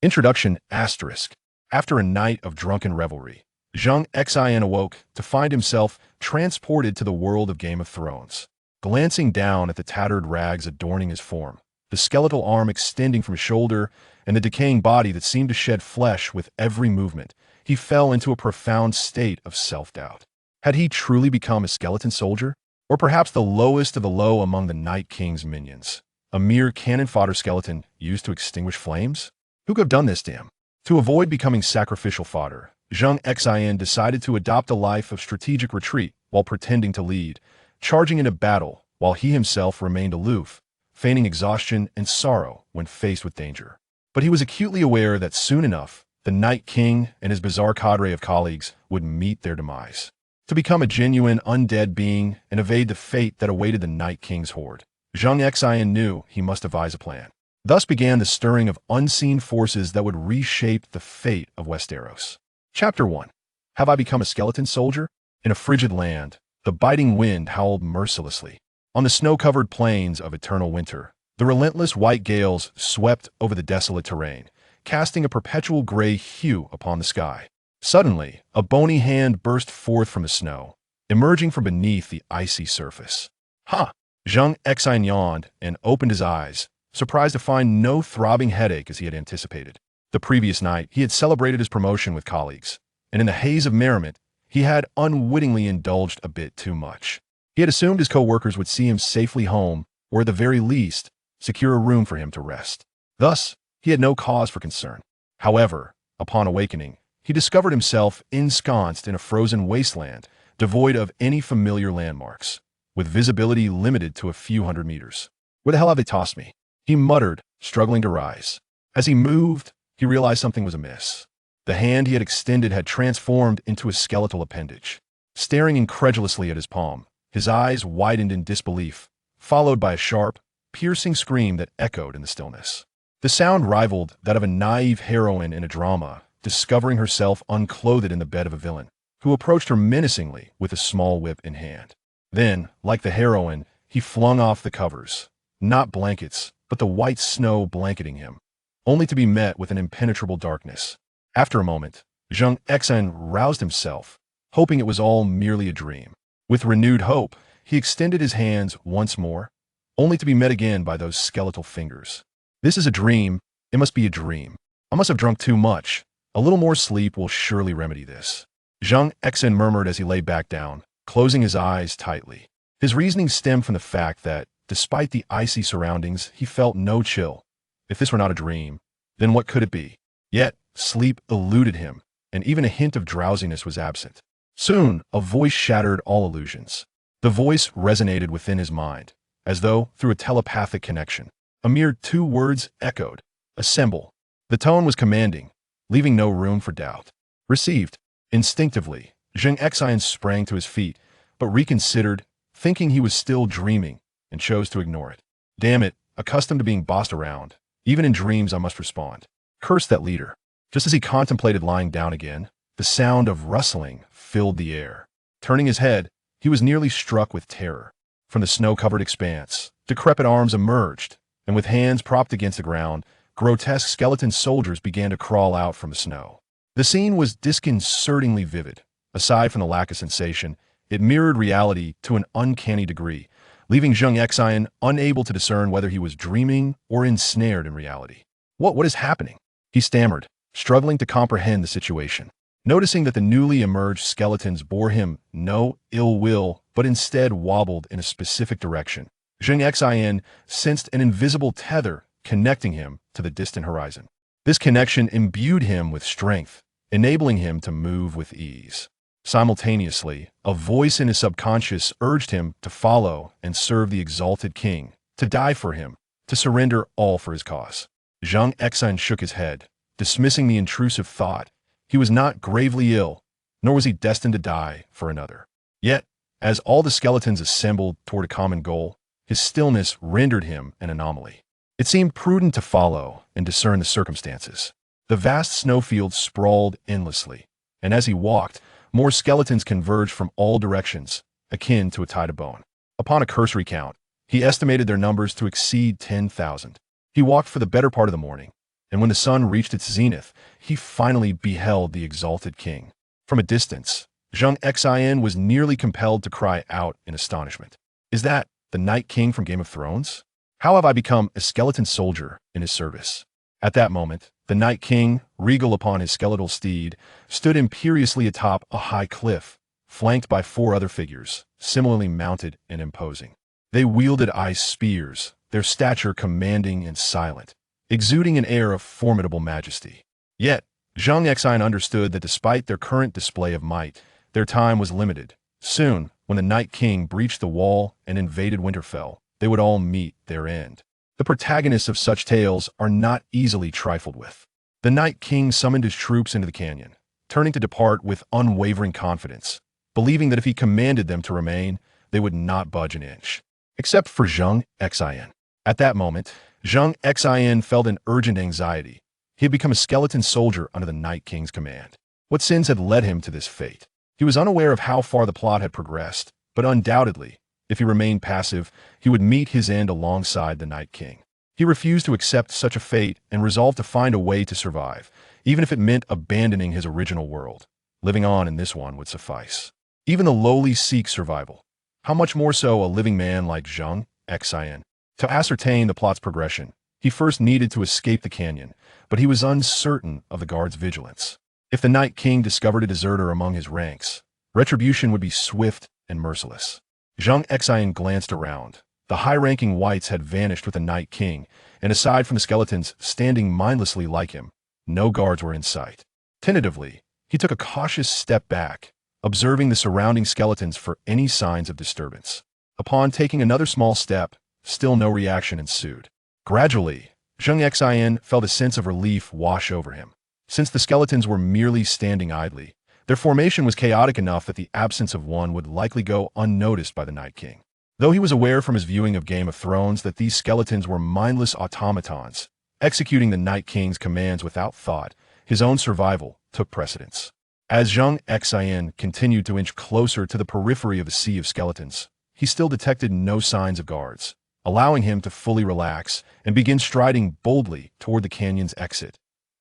Introduction asterisk. After a night of drunken revelry, Zheng Xin awoke to find himself transported to the world of Game of Thrones. Glancing down at the tattered rags adorning his form, the skeletal arm extending from his shoulder, and the decaying body that seemed to shed flesh with every movement, he fell into a profound state of self-doubt. Had he truly become a skeleton soldier? Or perhaps the lowest of the low among the Night King's minions? A mere cannon fodder skeleton used to extinguish flames? Who could have done this to him? To avoid becoming sacrificial fodder, Zheng Xin decided to adopt a life of strategic retreat while pretending to lead, charging into battle while he himself remained aloof, feigning exhaustion and sorrow when faced with danger. But he was acutely aware that soon enough, the Night King and his bizarre cadre of colleagues would meet their demise. To become a genuine undead being and evade the fate that awaited the Night King's horde, Zheng Xin knew he must devise a plan. Thus began the stirring of unseen forces that would reshape the fate of Westeros. Chapter 1. Have I become a skeleton soldier? In a frigid land, the biting wind howled mercilessly. On the snow-covered plains of eternal winter, the relentless white gales swept over the desolate terrain, casting a perpetual gray hue upon the sky. Suddenly, a bony hand burst forth from the snow, emerging from beneath the icy surface. Ha! Zheng Xin yawned and opened his eyes, surprised to find no throbbing headache as he had anticipated. The previous night, he had celebrated his promotion with colleagues, and in the haze of merriment, he had unwittingly indulged a bit too much. He had assumed his co-workers would see him safely home, or at the very least, secure a room for him to rest. Thus, he had no cause for concern. However, upon awakening, he discovered himself ensconced in a frozen wasteland, devoid of any familiar landmarks, with visibility limited to a few hundred meters. Where the hell have they tossed me? He muttered, struggling to rise. As he moved, he realized something was amiss. The hand he had extended had transformed into a skeletal appendage. Staring incredulously at his palm, his eyes widened in disbelief, followed by a sharp, piercing scream that echoed in the stillness. The sound rivaled that of a naive heroine in a drama, discovering herself unclothed in the bed of a villain, who approached her menacingly with a small whip in hand. Then, like the heroine, he flung off the covers, not blankets, but the white snow blanketing him, only to be met with an impenetrable darkness. After a moment, Zheng Xin roused himself, hoping it was all merely a dream. With renewed hope, he extended his hands once more, only to be met again by those skeletal fingers. This is a dream. It must be a dream. I must have drunk too much. A little more sleep will surely remedy this. Zheng Xin murmured as he lay back down, closing his eyes tightly. His reasoning stemmed from the fact that, despite the icy surroundings, he felt no chill. If this were not a dream, then what could it be? Yet, sleep eluded him, and even a hint of drowsiness was absent. Soon, a voice shattered all illusions. The voice resonated within his mind, as though through a telepathic connection. A mere 2 words echoed. Assemble. The tone was commanding, leaving no room for doubt. Received. Instinctively, Zheng Xin sprang to his feet, but reconsidered, thinking he was still dreaming, and chose to ignore it. Damn it, accustomed to being bossed around. Even in dreams I must respond. Curse that leader. Just as he contemplated lying down again, the sound of rustling filled the air. Turning his head, he was nearly struck with terror. From the snow-covered expanse, decrepit arms emerged, and with hands propped against the ground, grotesque skeleton soldiers began to crawl out from the snow. The scene was disconcertingly vivid. Aside from the lack of sensation, it mirrored reality to an uncanny degree, leaving Zheng Xin unable to discern whether he was dreaming or ensnared in reality. What is happening? He stammered, struggling to comprehend the situation. Noticing that the newly emerged skeletons bore him no ill will, but instead wobbled in a specific direction, Zheng Xin sensed an invisible tether connecting him to the distant horizon. This connection imbued him with strength, enabling him to move with ease. Simultaneously, a voice in his subconscious urged him to follow and serve the exalted king, to die for him, to surrender all for his cause. Zheng Xin shook his head, dismissing the intrusive thought. He was not gravely ill, nor was he destined to die for another. Yet, as all the skeletons assembled toward a common goal, his stillness rendered him an anomaly. It seemed prudent to follow and discern the circumstances. The vast snowfield sprawled endlessly, and as he walked, more skeletons converged from all directions, akin to a tie to bone. Upon a cursory count, he estimated their numbers to exceed 10,000. He walked for the better part of the morning, and when the sun reached its zenith, he finally beheld the exalted king. From a distance, Zheng Xin was nearly compelled to cry out in astonishment. Is that the Night King from Game of Thrones? How have I become a skeleton soldier in his service? At that moment, the Night King, regal upon his skeletal steed, stood imperiously atop a high cliff, flanked by 4 other figures, similarly mounted and imposing. They wielded ice spears, their stature commanding and silent, exuding an air of formidable majesty. Yet, Zheng Xin understood that despite their current display of might, their time was limited. Soon, when the Night King breached the wall and invaded Winterfell, they would all meet their end. The protagonists of such tales are not easily trifled with. The Night King summoned his troops into the canyon, turning to depart with unwavering confidence, believing that if he commanded them to remain, they would not budge an inch. Except for Zheng Xin. At that moment, Zheng Xin felt an urgent anxiety. He had become a skeleton soldier under the Night King's command. What sins had led him to this fate? He was unaware of how far the plot had progressed, but undoubtedly, if he remained passive, he would meet his end alongside the Night King. He refused to accept such a fate and resolved to find a way to survive, even if it meant abandoning his original world. Living on in this one would suffice. Even the lowly seek survival. How much more so a living man like Zheng Xin? To ascertain the plot's progression, he first needed to escape the canyon, but he was uncertain of the guard's vigilance. If the Night King discovered a deserter among his ranks, retribution would be swift and merciless. Zheng Xin glanced around. The high-ranking wights had vanished with the Night King, and aside from the skeletons standing mindlessly like him, no guards were in sight. Tentatively, he took a cautious step back, observing the surrounding skeletons for any signs of disturbance. Upon taking another small step, still no reaction ensued. Gradually, Zheng Xin felt a sense of relief wash over him. Since the skeletons were merely standing idly, their formation was chaotic enough that the absence of one would likely go unnoticed by the Night King. Though he was aware from his viewing of Game of Thrones that these skeletons were mindless automatons, executing the Night King's commands without thought, his own survival took precedence. As Zheng Xin continued to inch closer to the periphery of the sea of skeletons, he still detected no signs of guards, allowing him to fully relax and begin striding boldly toward the canyon's exit.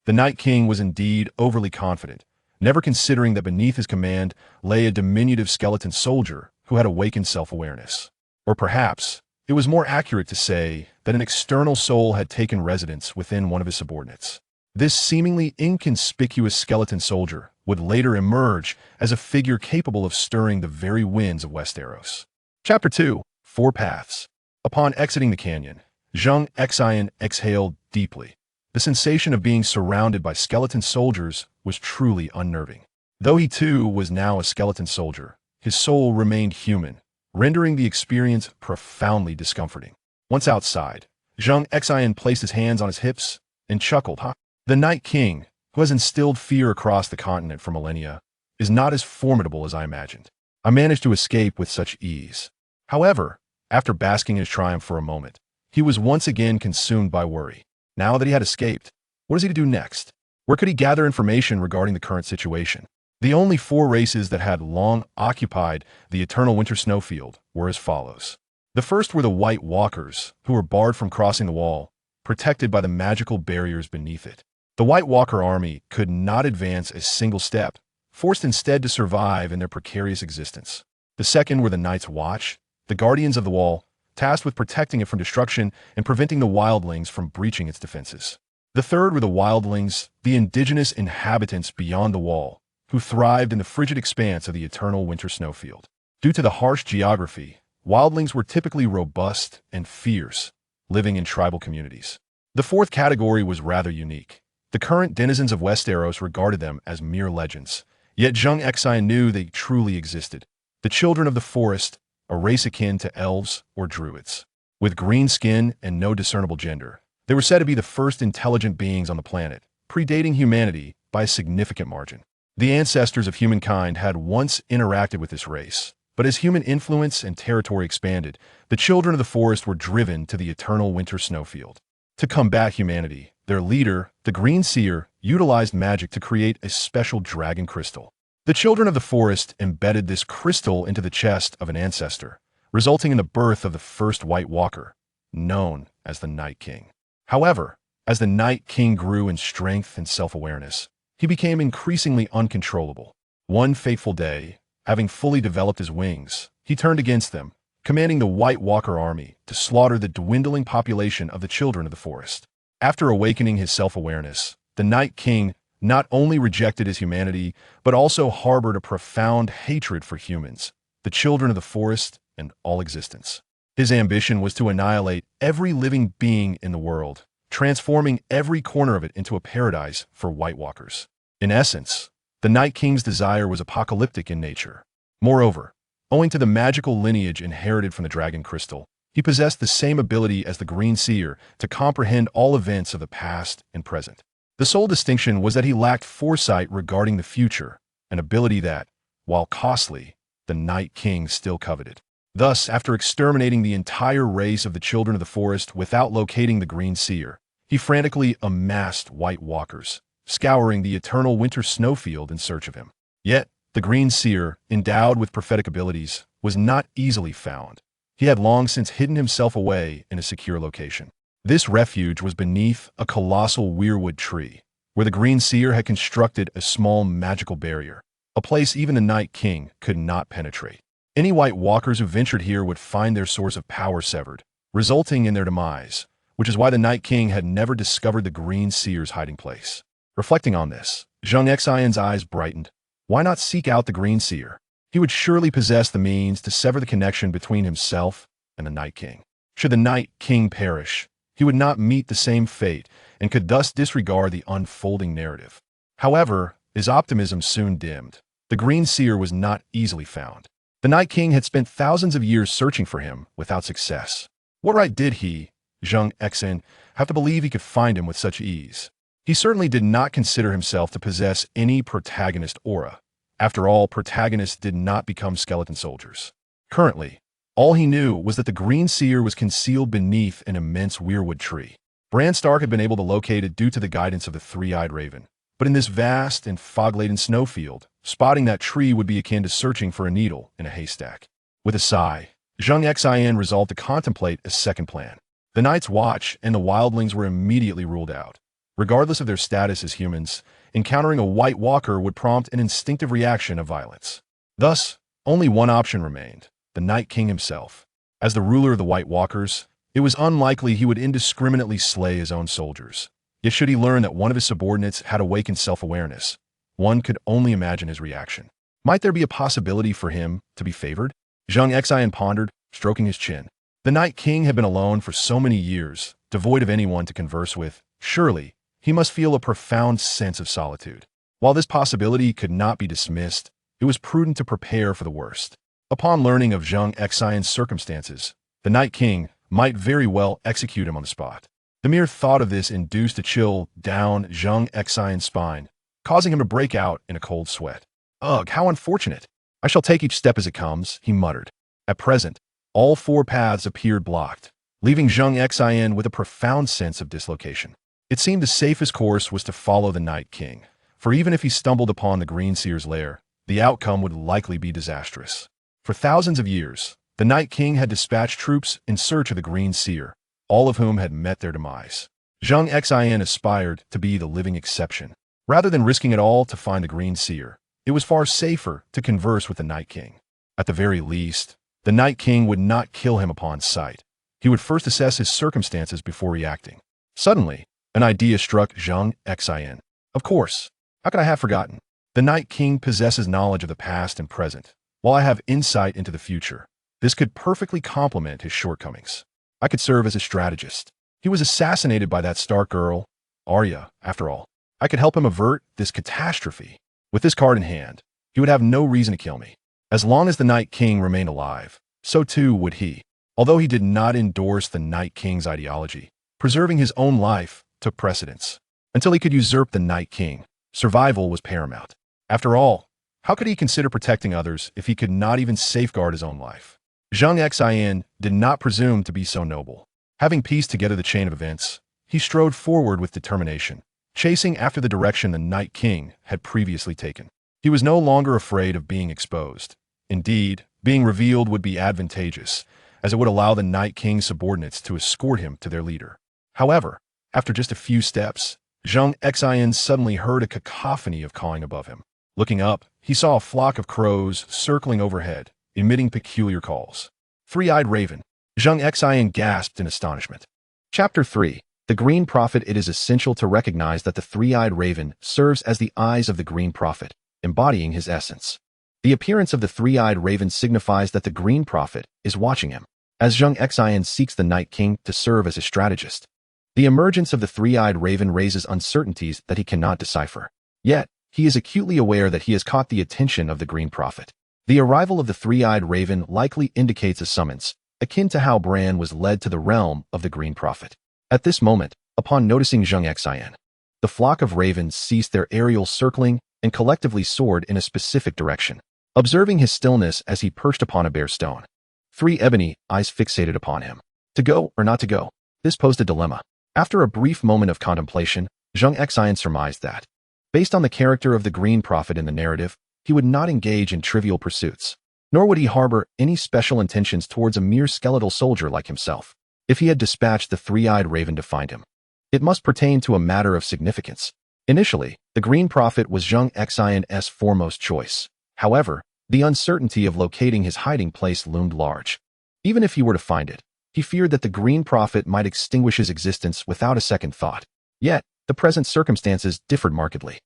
The Night King was indeed overly confident, never considering that beneath his command lay a diminutive skeleton soldier who had awakened self-awareness. Or perhaps, it was more accurate to say that an external soul had taken residence within one of his subordinates. This seemingly inconspicuous skeleton soldier would later emerge as a figure capable of stirring the very winds of Westeros. Chapter 2. 4 Paths. Upon exiting the canyon, Zheng Xin exhaled deeply. The sensation of being surrounded by skeleton soldiers was truly unnerving. Though he too was now a skeleton soldier, his soul remained human, rendering the experience profoundly discomforting. Once outside, Zheng Xin placed his hands on his hips and chuckled. The Night King, who has instilled fear across the continent for millennia, is not as formidable as I imagined. I managed to escape with such ease. However, after basking in his triumph for a moment, he was once again consumed by worry. Now that he had escaped, what is he to do next? Where could he gather information regarding the current situation? The only 4 races that had long occupied the eternal winter snowfield were as follows. The first were the White Walkers, who were barred from crossing the wall, protected by the magical barriers beneath it. The White Walker army could not advance a single step, forced instead to survive in their precarious existence. The second were the Night's Watch, the guardians of the wall, tasked with protecting it from destruction and preventing the wildlings from breaching its defenses. The third were the wildlings, the indigenous inhabitants beyond the wall, who thrived in the frigid expanse of the eternal winter snowfield. Due to the harsh geography, wildlings were typically robust and fierce, living in tribal communities. The fourth category was rather unique. The current denizens of Westeros regarded them as mere legends, yet Zheng Xin knew they truly existed. The children of the forest, a race akin to elves or druids. With green skin and no discernible gender, they were said to be the first intelligent beings on the planet, predating humanity by a significant margin. The ancestors of humankind had once interacted with this race, but as human influence and territory expanded, the children of the forest were driven to the eternal winter snowfield. To combat humanity, their leader, the Green Seer, utilized magic to create a special dragon crystal. The children of the forest embedded this crystal into the chest of an ancestor, resulting in the birth of the first White Walker, known as the Night King. However, As the Night King grew in strength and self-awareness, he became increasingly uncontrollable. One fateful day, having fully developed his wings, he turned against them, commanding the White Walker army to slaughter the dwindling population of the children of the forest. After awakening his self-awareness, the Night King not only rejected his humanity, but also harbored a profound hatred for humans, the children of the forest, and all existence. His ambition was to annihilate every living being in the world, transforming every corner of it into a paradise for White Walkers. In essence, the Night King's desire was apocalyptic in nature. Moreover, owing to the magical lineage inherited from the dragon crystal, he possessed the same ability as the Green Seer to comprehend all events of the past and present. The sole distinction was that he lacked foresight regarding the future, an ability that, while costly, the Night King still coveted. Thus, after exterminating the entire race of the children of the forest without locating the Green Seer, he frantically amassed White Walkers, scouring the eternal winter snowfield in search of him. Yet, the Green Seer, endowed with prophetic abilities, was not easily found. He had long since hidden himself away in a secure location. This refuge was beneath a colossal weirwood tree, where the Green Seer had constructed a small magical barrier, a place even the Night King could not penetrate. Any White Walkers who ventured here would find their source of power severed, resulting in their demise, which is why the Night King had never discovered the Green Seer's hiding place. Reflecting on this, Zheng Xian's eyes brightened. Why not seek out the Green Seer? He would surely possess the means to sever the connection between himself and the Night King. Should the Night King perish, he would not meet the same fate and could thus disregard the unfolding narrative. However, his optimism soon dimmed. The Green Seer was not easily found. The Night King had spent thousands of years searching for him without success. What right did he, Zheng Xin, have to believe he could find him with such ease? He certainly did not consider himself to possess any protagonist aura. After all, protagonists did not become skeleton soldiers. Currently, all he knew was that the Green Seer was concealed beneath an immense weirwood tree. Bran Stark had been able to locate it due to the guidance of the three-eyed raven. But in this vast and fog-laden snowfield, spotting that tree would be akin to searching for a needle in a haystack. With a sigh, Zheng Xin resolved to contemplate a second plan. The Night's Watch and the wildlings were immediately ruled out. Regardless of their status as humans, encountering a White Walker would prompt an instinctive reaction of violence. Thus, only one option remained: the Night King himself. As the ruler of the White Walkers, it was unlikely he would indiscriminately slay his own soldiers. Yet should he learn that one of his subordinates had awakened self-awareness, one could only imagine his reaction. Might there be a possibility for him to be favored? Zheng Xin pondered, stroking his chin. The Night King had been alone for so many years, devoid of anyone to converse with. Surely, he must feel a profound sense of solitude. While this possibility could not be dismissed, it was prudent to prepare for the worst. Upon learning of Zheng Xion's circumstances, the Night King might very well execute him on the spot. The mere thought of this induced a chill down Zheng Xion's spine, causing him to break out in a cold sweat. Ugh, how unfortunate. I shall take each step as it comes, he muttered. At present, all four paths appeared blocked, leaving Zheng Xion with a profound sense of dislocation. It seemed the safest course was to follow the Night King, for even if he stumbled upon the Green Seer's lair, the outcome would likely be disastrous. For thousands of years, the Night King had dispatched troops in search of the Green Seer, all of whom had met their demise. Zheng Xion aspired to be the living exception. Rather than risking it all to find the Green Seer, it was far safer to converse with the Night King. At the very least, the Night King would not kill him upon sight. He would first assess his circumstances before reacting. Suddenly, an idea struck Zheng Xin. Of course, how could I have forgotten? The Night King possesses knowledge of the past and present, while I have insight into the future. This could perfectly complement his shortcomings. I could serve as a strategist. He was assassinated by that Stark girl, Arya, after all. I could help him avert this catastrophe. With this card in hand, he would have no reason to kill me. As long as the Night King remained alive, so too would he. Although he did not endorse the Night King's ideology, preserving his own life took precedence. Until he could usurp the Night King, survival was paramount. After all, how could he consider protecting others if he could not even safeguard his own life? Zheng Xin did not presume to be so noble. Having pieced together the chain of events, he strode forward with determination, chasing after the direction the Night King had previously taken. He was no longer afraid of being exposed. Indeed, being revealed would be advantageous, as it would allow the Night King's subordinates to escort him to their leader. However, After just a few steps, Zheng Xin suddenly heard a cacophony of cawing above him. Looking up, he saw a flock of crows circling overhead, emitting peculiar calls. Three-eyed raven. Zheng Xin gasped in astonishment. Chapter 3. The Green Prophet. It is essential to recognize that the three-eyed raven serves as the eyes of the Green Prophet, embodying his essence. The appearance of the three-eyed raven signifies that the Green Prophet is watching him, as Zheng Xin seeks the Night King to serve as his strategist. The emergence of the three-eyed raven raises uncertainties that he cannot decipher. Yet, he is acutely aware that he has caught the attention of the Green Prophet. The arrival of the three-eyed raven likely indicates a summons, akin to how Bran was led to the realm of the Green Prophet. At this moment, upon noticing Zheng Xin, the flock of ravens ceased their aerial circling and collectively soared in a specific direction. Observing his stillness as he perched upon a bare stone, three ebony eyes fixated upon him. To go or not to go? This posed a dilemma. After a brief moment of contemplation, Zheng Xin surmised that, based on the character of the Green Prophet in the narrative, he would not engage in trivial pursuits, nor would he harbor any special intentions towards a mere skeletal soldier like himself. If he had dispatched the three-eyed raven to find him, it must pertain to a matter of significance. Initially, the Green Prophet was Zheng Xin's foremost choice. However, the uncertainty of locating his hiding place loomed large. Even if he were to find it, he feared that the Green Prophet might extinguish his existence without a second thought. Yet, the present circumstances differed markedly.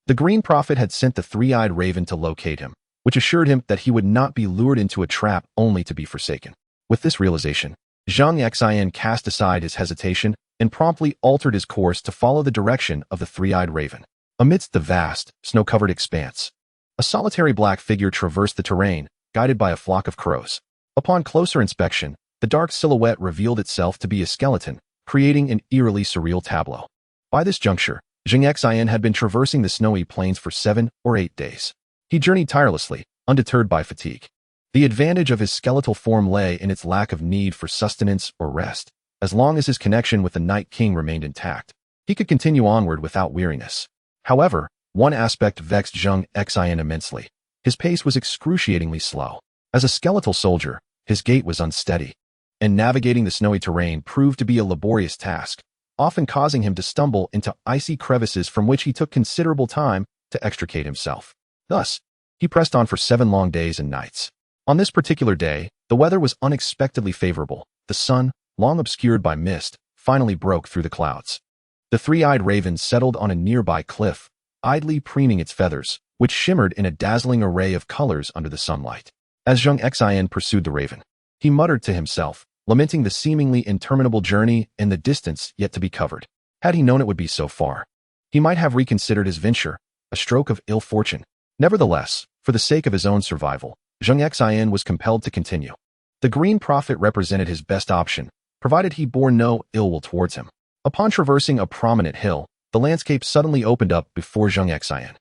The Green Prophet had sent the three-eyed raven to locate him, which assured him that he would not be lured into a trap only to be forsaken. With this realization, Zheng Xin cast aside his hesitation and promptly altered his course to follow the direction of the three-eyed raven. Amidst the vast, snow-covered expanse, a solitary black figure traversed the terrain, guided by a flock of crows. Upon closer inspection, the dark silhouette revealed itself to be a skeleton, creating an eerily surreal tableau. By this juncture, Zheng Xin had been traversing the snowy plains for 7 or 8 days. He journeyed tirelessly, undeterred by fatigue. The advantage of his skeletal form lay in its lack of need for sustenance or rest. As long as his connection with the Night King remained intact, he could continue onward without weariness. However, one aspect vexed Zheng Xin immensely. His pace was excruciatingly slow. As a skeletal soldier, his gait was unsteady, and navigating the snowy terrain proved to be a laborious task, often causing him to stumble into icy crevices from which he took considerable time to extricate himself. Thus, he pressed on for 7 long days and nights. On this particular day, the weather was unexpectedly favorable. The sun, long obscured by mist, finally broke through the clouds. The three-eyed raven settled on a nearby cliff, idly preening its feathers, which shimmered in a dazzling array of colors under the sunlight. As Zheng Xin pursued the raven, he muttered to himself, lamenting the seemingly interminable journey and the distance yet to be covered. Had he known it would be so far, he might have reconsidered his venture, a stroke of ill fortune. Nevertheless, for the sake of his own survival, Zheng Xin was compelled to continue. The Green Prophet represented his best option, provided he bore no ill will towards him. Upon traversing a prominent hill, the landscape suddenly opened up before Zheng Xin.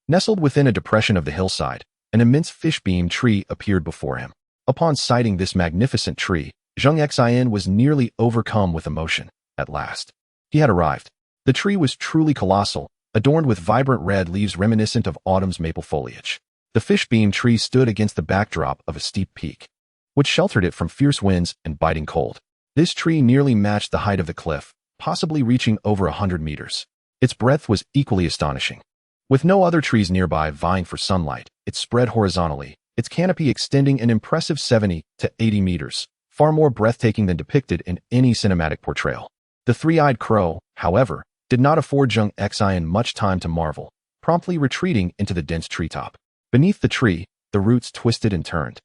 Nestled within a depression of the hillside, an immense fishbeam tree appeared before him. Upon sighting this magnificent tree, Zheng Xin was nearly overcome with emotion. At last, he had arrived. The tree was truly colossal, adorned with vibrant red leaves reminiscent of autumn's maple foliage. The fishbeam tree stood against the backdrop of a steep peak, which sheltered it from fierce winds and biting cold. This tree nearly matched the height of the cliff, possibly reaching over 100 meters. Its breadth was equally astonishing. With no other trees nearby vying for sunlight, it spread horizontally, its canopy extending an impressive 70 to 80 meters, far more breathtaking than depicted in any cinematic portrayal. The three-eyed crow, however, did not afford Zheng Xin much time to marvel, promptly retreating into the dense treetop. Beneath the tree, the roots twisted and turned,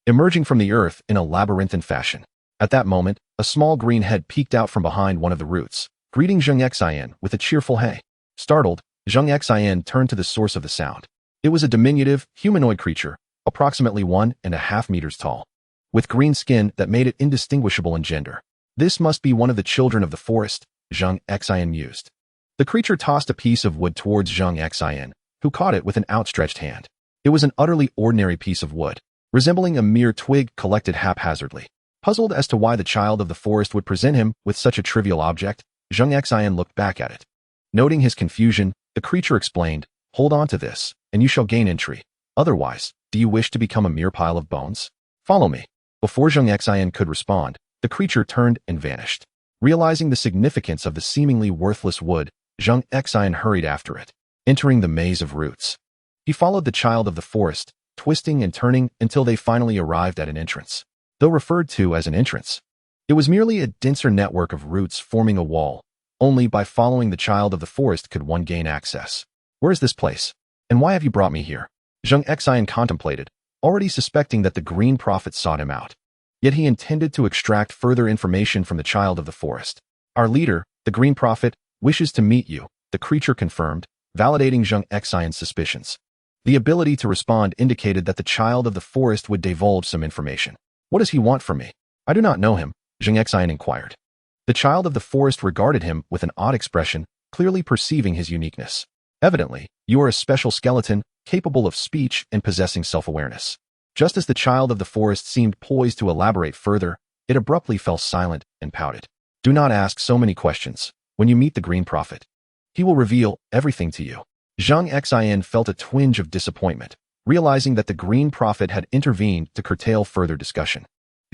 emerging from the earth in a labyrinthine fashion. At that moment, a small green head peeked out from behind one of the roots, greeting Zheng Xin with a cheerful hey. Startled, Zheng Xin turned to the source of the sound. It was a diminutive, humanoid creature, approximately 1.5 meters tall, with green skin that made it indistinguishable in gender. This must be one of the children of the forest, Zheng Xin mused. The creature tossed a piece of wood towards Zheng Xin, who caught it with an outstretched hand. It was an utterly ordinary piece of wood, resembling a mere twig collected haphazardly. Puzzled as to why the child of the forest would present him with such a trivial object, Zheng Xin looked back at it. Noting his confusion, the creature explained, "Hold on to this, and you shall gain entry. Otherwise, do you wish to become a mere pile of bones? Follow me." Before Zheng Xin could respond, the creature turned and vanished. Realizing the significance of the seemingly worthless wood, Zheng Xin hurried after it, entering the maze of roots. He followed the child of the forest, twisting and turning until they finally arrived at an entrance. Though referred to as an entrance, it was merely a denser network of roots forming a wall. Only by following the child of the forest could one gain access. Where is this place? And why have you brought me here? Zheng Xin contemplated, already suspecting that the Green Prophet sought him out. Yet he intended to extract further information from the child of the forest. Our leader, the Green Prophet, wishes to meet you, the creature confirmed, validating Zheng Xin's suspicions. The ability to respond indicated that the child of the forest would divulge some information. What does he want from me? I do not know him, Zheng Xin inquired. The child of the forest regarded him with an odd expression, clearly perceiving his uniqueness. Evidently, you are a special skeleton, capable of speech and possessing self-awareness. Just as the child of the forest seemed poised to elaborate further, it abruptly fell silent and pouted. Do not ask so many questions. When you meet the Green Prophet, he will reveal everything to you. Zheng Xin felt a twinge of disappointment, realizing that the Green Prophet had intervened to curtail further discussion.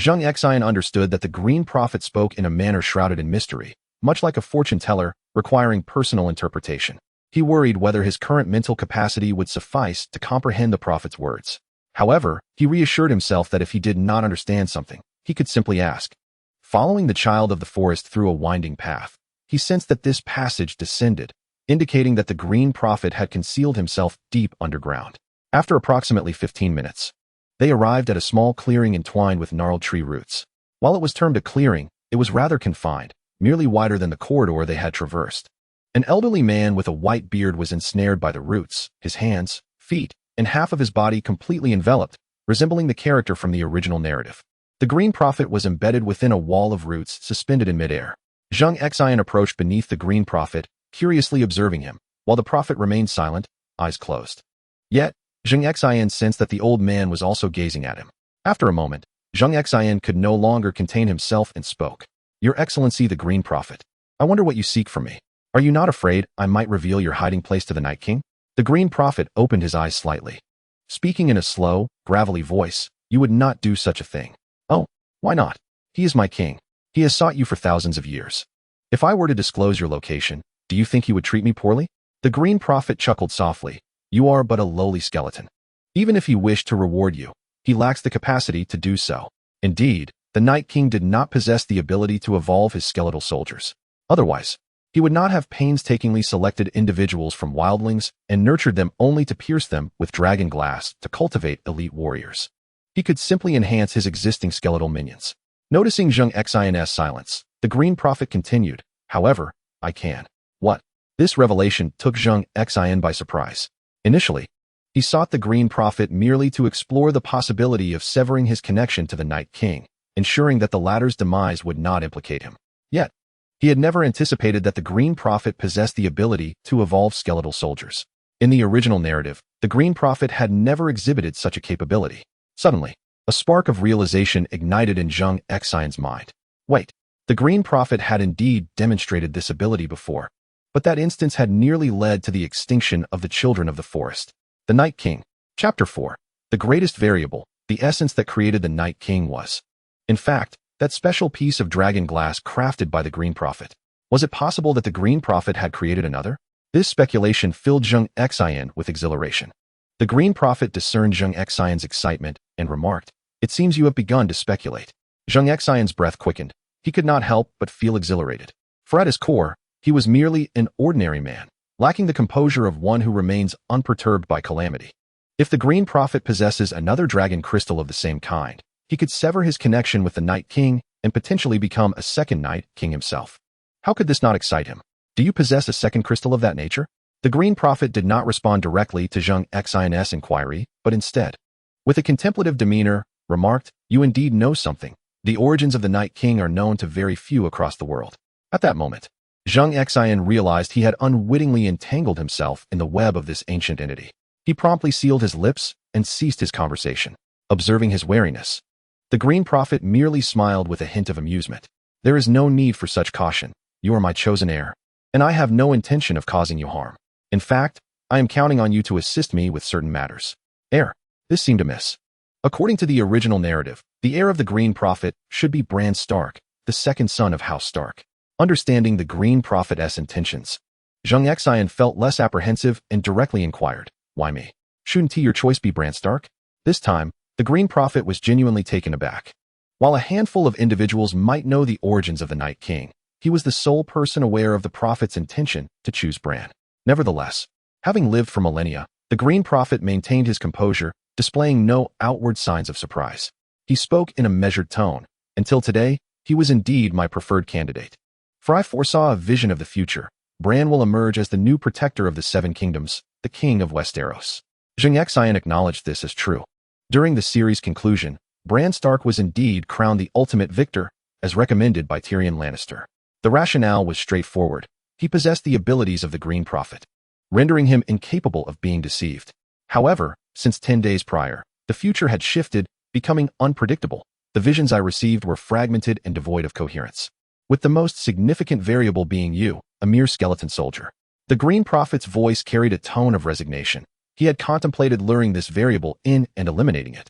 Zheng Xin understood that the Green Prophet spoke in a manner shrouded in mystery, much like a fortune teller, requiring personal interpretation. He worried whether his current mental capacity would suffice to comprehend the Prophet's words. However, he reassured himself that if he did not understand something, he could simply ask. Following the child of the forest through a winding path, he sensed that this passage descended, indicating that the Green Prophet had concealed himself deep underground. After approximately 15 minutes, they arrived at a small clearing entwined with gnarled tree roots. While it was termed a clearing, it was rather confined, merely wider than the corridor they had traversed. An elderly man with a white beard was ensnared by the roots, his hands, feet, and half of his body completely enveloped, resembling the character from the original narrative. The Green Prophet was embedded within a wall of roots suspended in midair. Zheng Xin approached beneath the Green Prophet, curiously observing him, while the Prophet remained silent, eyes closed. Yet, Zheng Xin sensed that the old man was also gazing at him. After a moment, Zheng Xin could no longer contain himself and spoke. Your Excellency the Green Prophet, I wonder what you seek from me. Are you not afraid I might reveal your hiding place to the Night King? The Green Prophet opened his eyes slightly. Speaking in a slow, gravelly voice, you would not do such a thing. Oh, why not? He is my king. He has sought you for thousands of years. If I were to disclose your location, do you think he would treat me poorly? The Green Prophet chuckled softly. You are but a lowly skeleton. Even if he wished to reward you, he lacks the capacity to do so. Indeed, the Night King did not possess the ability to evolve his skeletal soldiers. Otherwise, he would not have painstakingly selected individuals from wildlings and nurtured them only to pierce them with dragon glass to cultivate elite warriors. He could simply enhance his existing skeletal minions. Noticing Zheng Xin's silence, the Green Prophet continued, however, I can. What? This revelation took Zheng Xin by surprise. Initially, he sought the Green Prophet merely to explore the possibility of severing his connection to the Night King, ensuring that the latter's demise would not implicate him. Yet, he had never anticipated that the Green Prophet possessed the ability to evolve skeletal soldiers. In the original narrative, the Green Prophet had never exhibited such a capability. Suddenly, a spark of realization ignited in Zheng Xin's mind. Wait, the Green Prophet had indeed demonstrated this ability before, but that instance had nearly led to the extinction of the children of the forest. The Night King. Chapter 4. The greatest variable, the essence that created the Night King was, in fact, that special piece of dragon glass crafted by the Green Prophet. Was it possible that the Green Prophet had created another? This speculation filled Zheng Xin with exhilaration. The Green Prophet discerned Zheng Xin's excitement and remarked, It seems you have begun to speculate. Zheng Xin's breath quickened. He could not help but feel exhilarated. For at his core, he was merely an ordinary man, lacking the composure of one who remains unperturbed by calamity. If the Green Prophet possesses another dragon crystal of the same kind, he could sever his connection with the Night King and potentially become a second Night King himself. How could this not excite him? Do you possess a second crystal of that nature? The Green Prophet did not respond directly to Zheng Xin's inquiry, but instead, with a contemplative demeanor, remarked, You indeed know something. The origins of the Night King are known to very few across the world. At that moment, Zheng Xin realized he had unwittingly entangled himself in the web of this ancient entity. He promptly sealed his lips and ceased his conversation. Observing his wariness, the Green Prophet merely smiled with a hint of amusement. There is no need for such caution. You are my chosen heir, and I have no intention of causing you harm. In fact, I am counting on you to assist me with certain matters. Heir. This seemed amiss. According to the original narrative, the heir of the Green Prophet should be Bran Stark, the second son of House Stark. Understanding the Green Prophet's intentions, Zheng Xin felt less apprehensive and directly inquired, "Why me? Shouldn't your choice be Bran Stark?" This time, the Green Prophet was genuinely taken aback. While a handful of individuals might know the origins of the Night King, he was the sole person aware of the Prophet's intention to choose Bran. Nevertheless, having lived for millennia, the Green Prophet maintained his composure, displaying no outward signs of surprise. He spoke in a measured tone. "Until today, he was indeed my preferred candidate. For I foresaw a vision of the future. Bran will emerge as the new protector of the Seven Kingdoms, the King of Westeros." Zheng Xin acknowledged this as true. During the series' conclusion, Bran Stark was indeed crowned the ultimate victor, as recommended by Tyrion Lannister. The rationale was straightforward. He possessed the abilities of the Green Prophet, rendering him incapable of being deceived. However, since 10 days prior, the future had shifted, becoming unpredictable. The visions I received were fragmented and devoid of coherence, with the most significant variable being you, a mere skeleton soldier. The Green Prophet's voice carried a tone of resignation. He had contemplated luring this variable in and eliminating it,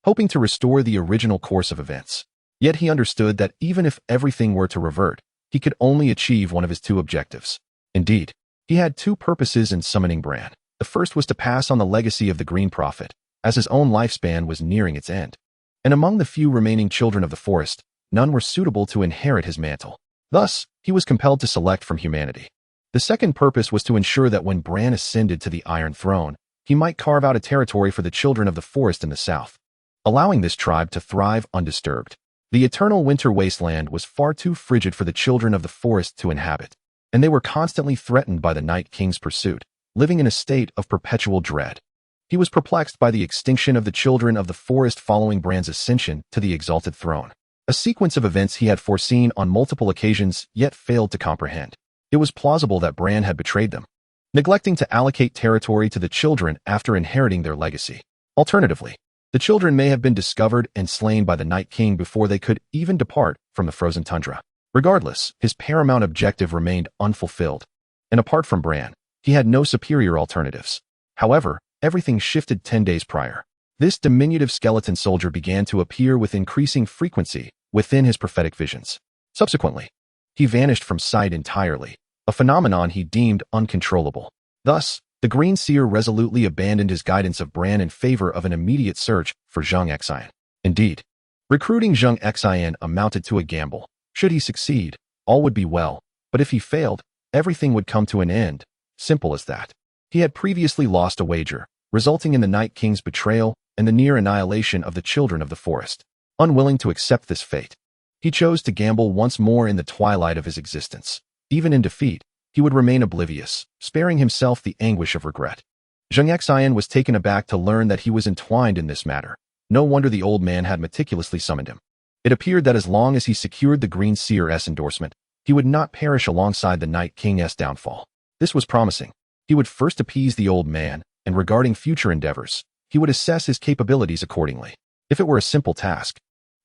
hoping to restore the original course of events. Yet he understood that even if everything were to revert, he could only achieve one of his two objectives. Indeed, he had two purposes in summoning Bran. The first was to pass on the legacy of the Green Prophet, as his own lifespan was nearing its end. And among the few remaining children of the forest, none were suitable to inherit his mantle. Thus, he was compelled to select from humanity. The second purpose was to ensure that when Bran ascended to the Iron Throne, he might carve out a territory for the children of the forest in the south, allowing this tribe to thrive undisturbed. The eternal winter wasteland was far too frigid for the children of the forest to inhabit, and they were constantly threatened by the Night King's pursuit, living in a state of perpetual dread. He was perplexed by the extinction of the children of the forest following Bran's ascension to the exalted throne, a sequence of events he had foreseen on multiple occasions yet failed to comprehend. It was plausible that Bran had betrayed them, neglecting to allocate territory to the children after inheriting their legacy. Alternatively, the children may have been discovered and slain by the Night King before they could even depart from the frozen tundra. Regardless, his paramount objective remained unfulfilled, and apart from Bran, he had no superior alternatives. However, everything shifted 10 days prior. This diminutive skeleton soldier began to appear with increasing frequency within his prophetic visions. Subsequently, he vanished from sight entirely, a phenomenon he deemed uncontrollable. Thus, the Green Seer resolutely abandoned his guidance of Bran in favor of an immediate search for Zheng Xin. Indeed, recruiting Zheng Xin amounted to a gamble. Should he succeed, all would be well, but if he failed, everything would come to an end. Simple as that. He had previously lost a wager, resulting in the Night King's betrayal and the near annihilation of the children of the forest. Unwilling to accept this fate, he chose to gamble once more in the twilight of his existence. Even in defeat, he would remain oblivious, sparing himself the anguish of regret. Zheng Xin was taken aback to learn that he was entwined in this matter. No wonder the old man had meticulously summoned him. It appeared that as long as he secured the Green Seer's endorsement, he would not perish alongside the Night King's downfall. This was promising. He would first appease the old man, and regarding future endeavors, he would assess his capabilities accordingly. If it were a simple task,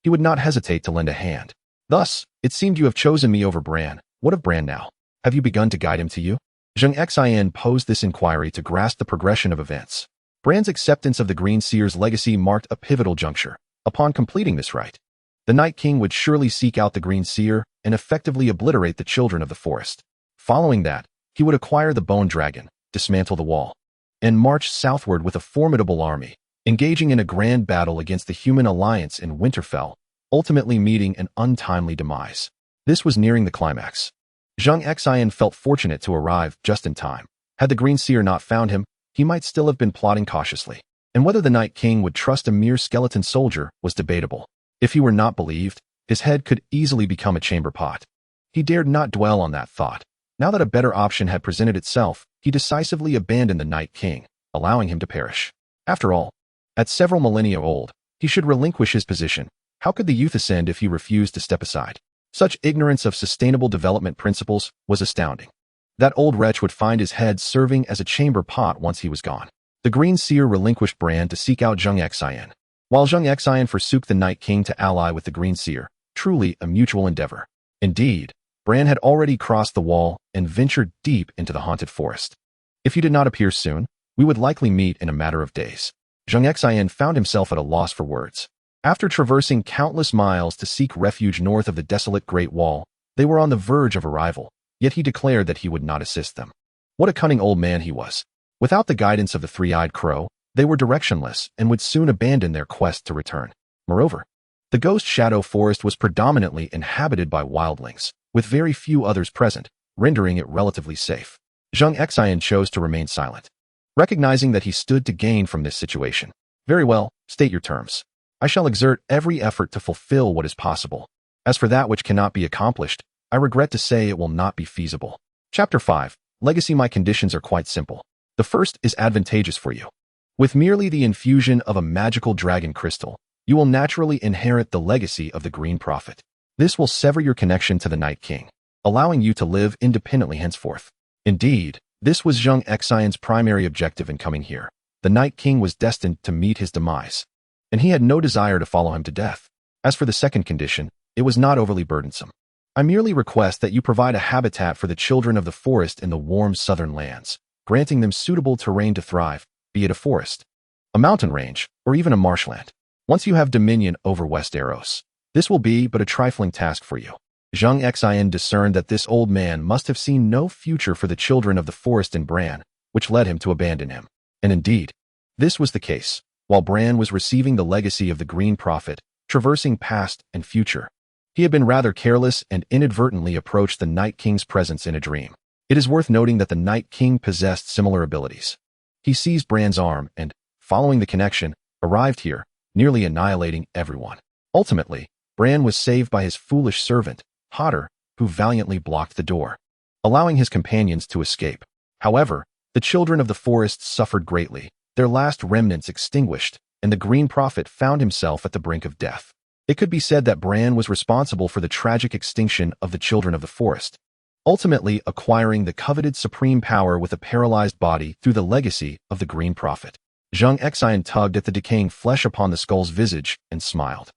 he would not hesitate to lend a hand. Thus, it seemed you have chosen me over Bran. What of Bran now? Have you begun to guide him to you? Zheng Xin posed this inquiry to grasp the progression of events. Bran's acceptance of the Green Seer's legacy marked a pivotal juncture. Upon completing this rite, the Night King would surely seek out the Green Seer and effectively obliterate the children of the forest. Following that, he would acquire the Bone Dragon, dismantle the wall, and march southward with a formidable army, engaging in a grand battle against the human alliance in Winterfell, ultimately meeting an untimely demise. This was nearing the climax. Zheng Xin felt fortunate to arrive just in time. Had the Green Seer not found him, he might still have been plotting cautiously, and whether the Night King would trust a mere skeleton soldier was debatable. If he were not believed, his head could easily become a chamber pot. He dared not dwell on that thought. Now that a better option had presented itself, he decisively abandoned the Night King, allowing him to perish. After all, at several millennia old, he should relinquish his position. How could the youth ascend if he refused to step aside? Such ignorance of sustainable development principles was astounding. That old wretch would find his head serving as a chamber pot once he was gone. The Green Seer relinquished Bran to seek out Zheng Xin, while Zheng Xin forsook the Night King to ally with the Green Seer, truly a mutual endeavor. Indeed, Bran had already crossed the wall and ventured deep into the haunted forest. If you did not appear soon, we would likely meet in a matter of days. Zheng Xin found himself at a loss for words. After traversing countless miles to seek refuge north of the desolate Great Wall, They were on the verge of arrival, yet he declared that he would not assist them. What a cunning old man he was. Without the guidance of the three-eyed crow, they were directionless and would soon abandon their quest to return. Moreover, the Ghost Shadow Forest was predominantly inhabited by wildlings, with very few others present, rendering it relatively safe. Zheng Xin chose to remain silent, recognizing that he stood to gain from this situation. Very well, state your terms. I shall exert every effort to fulfill what is possible. As for that which cannot be accomplished, I regret to say it will not be feasible. Chapter 5. Legacy. My conditions are quite simple. The first is advantageous for you. With merely the infusion of a magical dragon crystal, you will naturally inherit the legacy of the Green Prophet. This will sever your connection to the Night King, allowing you to live independently henceforth. Indeed, this was Zheng Xin's primary objective in coming here. The Night King was destined to meet his demise, and he had no desire to follow him to death. As for the second condition, it was not overly burdensome. I merely request that you provide a habitat for the children of the forest in the warm southern lands, granting them suitable terrain to thrive, be it a forest, a mountain range, or even a marshland. Once you have dominion over Westeros, this will be but a trifling task for you. Zheng Xin discerned that this old man must have seen no future for the children of the forest in Bran, which led him to abandon him. And indeed, this was the case. While Bran was receiving the legacy of the Green Prophet, traversing past and future, he had been rather careless and inadvertently approached the Night King's presence in a dream. It is worth noting that the Night King possessed similar abilities. He seized Bran's arm and, following the connection, arrived here, nearly annihilating everyone. Ultimately, Bran was saved by his foolish servant, Hodder, who valiantly blocked the door, allowing his companions to escape. However, the children of the forest suffered greatly, their last remnants extinguished, and the Green Prophet found himself at the brink of death. It could be said that Bran was responsible for the tragic extinction of the children of the forest, ultimately acquiring the coveted supreme power with a paralyzed body through the legacy of the Green Prophet. Zheng Xin tugged at the decaying flesh upon the skull's visage and smiled.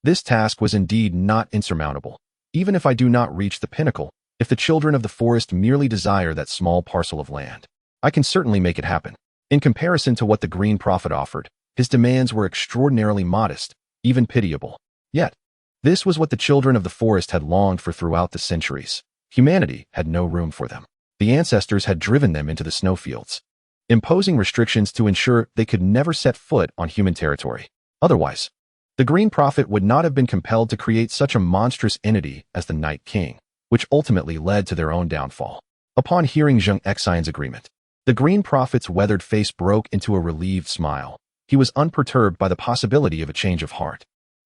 This task was indeed not insurmountable. Even if I do not reach the pinnacle, if the children of the forest merely desire that small parcel of land, I can certainly make it happen. In comparison to what the Green Prophet offered, his demands were extraordinarily modest, even pitiable. Yet, this was what the children of the forest had longed for throughout the centuries. Humanity had no room for them. The ancestors had driven them into the snowfields, imposing restrictions to ensure they could never set foot on human territory. Otherwise, the Green Prophet would not have been compelled to create such a monstrous entity as the Night King, which ultimately led to their own downfall. Upon hearing Zheng Xin's agreement, the Green Prophet's weathered face broke into a relieved smile. He was unperturbed by the possibility of a change of heart.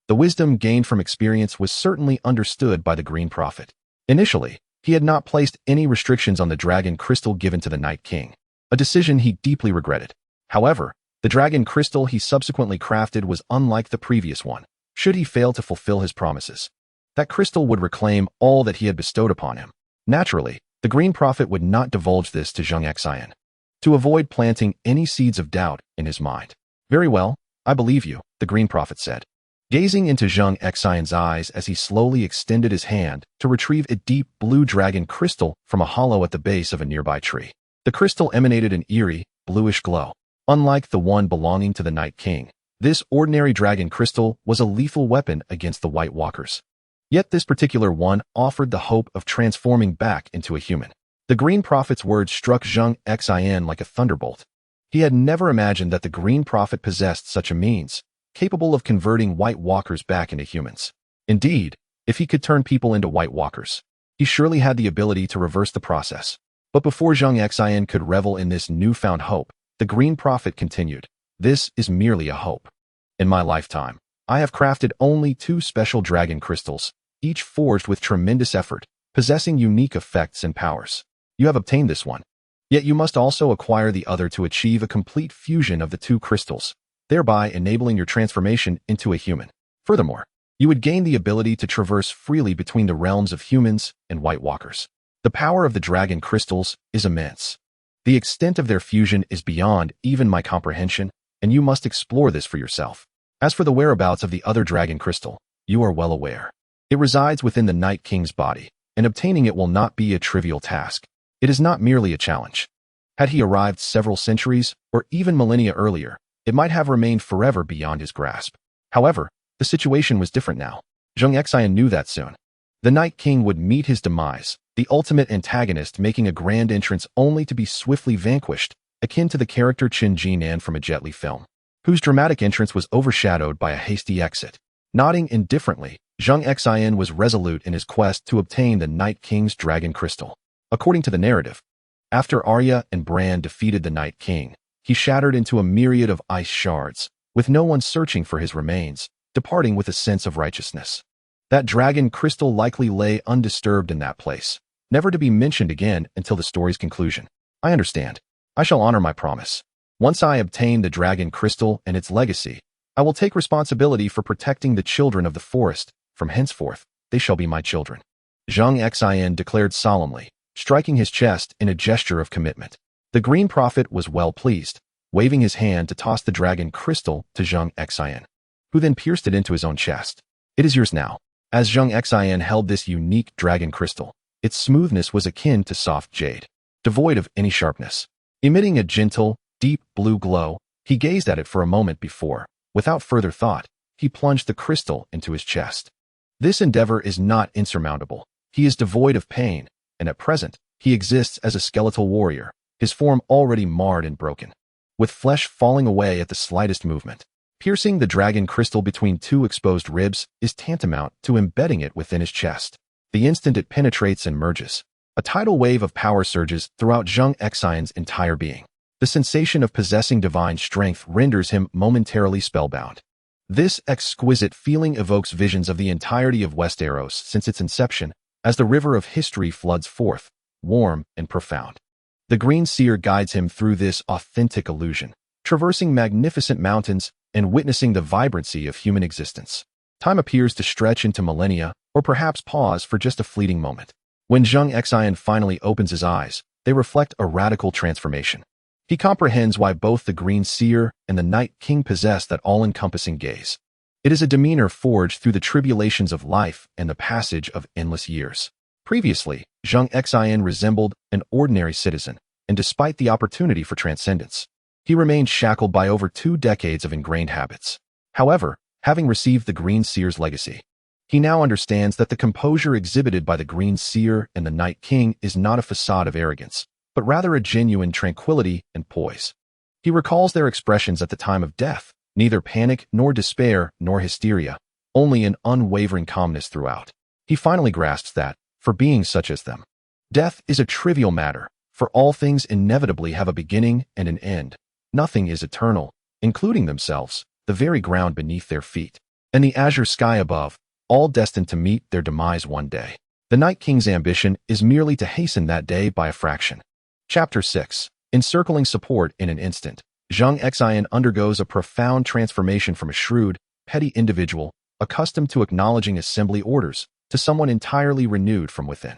The wisdom gained from experience was certainly understood by the Green Prophet. Initially, he had not placed any restrictions on the dragon crystal given to the Night King, a decision he deeply regretted. However, the dragon crystal he subsequently crafted was unlike the previous one. Should he fail to fulfill his promises, that crystal would reclaim all that he had bestowed upon him. Naturally, the Green Prophet would not divulge this to Zheng Xin, to avoid planting any seeds of doubt in his mind. Very well, I believe you, the Green Prophet said, gazing into Zheng Xin's eyes as he slowly extended his hand to retrieve a deep blue dragon crystal from a hollow at the base of a nearby tree. The crystal emanated an eerie, bluish glow. Unlike the one belonging to the Night King, this ordinary dragon crystal was a lethal weapon against the White Walkers. Yet this particular one offered the hope of transforming back into a human. The Green Prophet's words struck Zheng Xin like a thunderbolt. He had never imagined that the Green Prophet possessed such a means, capable of converting White Walkers back into humans. Indeed, if he could turn people into White Walkers, he surely had the ability to reverse the process. But before Zheng Xin could revel in this newfound hope, the Green Prophet continued, "This is merely a hope. In my lifetime, I have crafted only 2 special dragon crystals, each forged with tremendous effort, possessing unique effects and powers. You have obtained this one. Yet you must also acquire the other to achieve a complete fusion of the 2 crystals, thereby enabling your transformation into a human. Furthermore, you would gain the ability to traverse freely between the realms of humans and White Walkers. The power of the dragon crystals is immense. The extent of their fusion is beyond even my comprehension, and you must explore this for yourself. As for the whereabouts of the other dragon crystal, you are well aware. It resides within the Night King's body, and obtaining it will not be a trivial task. It is not merely a challenge. Had he arrived several centuries, or even millennia earlier, it might have remained forever beyond his grasp. However, the situation was different now. Zheng Xin knew that soon. The Night King would meet his demise, the ultimate antagonist making a grand entrance only to be swiftly vanquished, akin to the character Zheng Xin from a Jet Li film, whose dramatic entrance was overshadowed by a hasty exit. Nodding indifferently, Zheng Xin was resolute in his quest to obtain the Night King's dragon crystal. According to the narrative, after Arya and Bran defeated the Night King, he shattered into a myriad of ice shards, with no one searching for his remains, departing with a sense of righteousness. That dragon crystal likely lay undisturbed in that place, never to be mentioned again until the story's conclusion. I understand. I shall honor my promise. Once I obtain the dragon crystal and its legacy, I will take responsibility for protecting the children of the forest. From henceforth, they shall be my children. Zheng Xin declared solemnly, striking his chest in a gesture of commitment. The Green Prophet was well pleased, waving his hand to toss the dragon crystal to Zheng Xin, who then pierced it into his own chest. It is yours now. As Zheng Xin held this unique dragon crystal, its smoothness was akin to soft jade, devoid of any sharpness. Emitting a gentle, deep blue glow, he gazed at it for a moment before, without further thought, he plunged the crystal into his chest. This endeavor is not insurmountable. He is devoid of pain, and at present, he exists as a skeletal warrior, his form already marred and broken, with flesh falling away at the slightest movement. Piercing the dragon crystal between two exposed ribs is tantamount to embedding it within his chest. The instant it penetrates and merges, a tidal wave of power surges throughout Zheng Xin's entire being. The sensation of possessing divine strength renders him momentarily spellbound. This exquisite feeling evokes visions of the entirety of Westeros since its inception, as the river of history floods forth, warm and profound. The Green Seer guides him through this authentic illusion, traversing magnificent mountains and witnessing the vibrancy of human existence. Time appears to stretch into millennia, or perhaps pause for just a fleeting moment. When Zheng Xin finally opens his eyes, they reflect a radical transformation. He comprehends why both the Green Seer and the Night King possess that all-encompassing gaze. It is a demeanor forged through the tribulations of life and the passage of endless years. Previously, Zheng Xin resembled an ordinary citizen, and despite the opportunity for transcendence, he remained shackled by over 2 decades of ingrained habits. However, having received the Green Seer's legacy, he now understands that the composure exhibited by the Green Seer and the Night King is not a facade of arrogance, but rather a genuine tranquility and poise. He recalls their expressions at the time of death, neither panic nor despair nor hysteria, only an unwavering calmness throughout. He finally grasps that, for beings such as them, death is a trivial matter, for all things inevitably have a beginning and an end. Nothing is eternal, including themselves, the very ground beneath their feet, and the azure sky above, all destined to meet their demise one day. The Night King's ambition is merely to hasten that day by a fraction. Chapter 6. Encircling support in an instant. Zheng Xin undergoes a profound transformation from a shrewd, petty individual, accustomed to acknowledging assembly orders, to someone entirely renewed from within.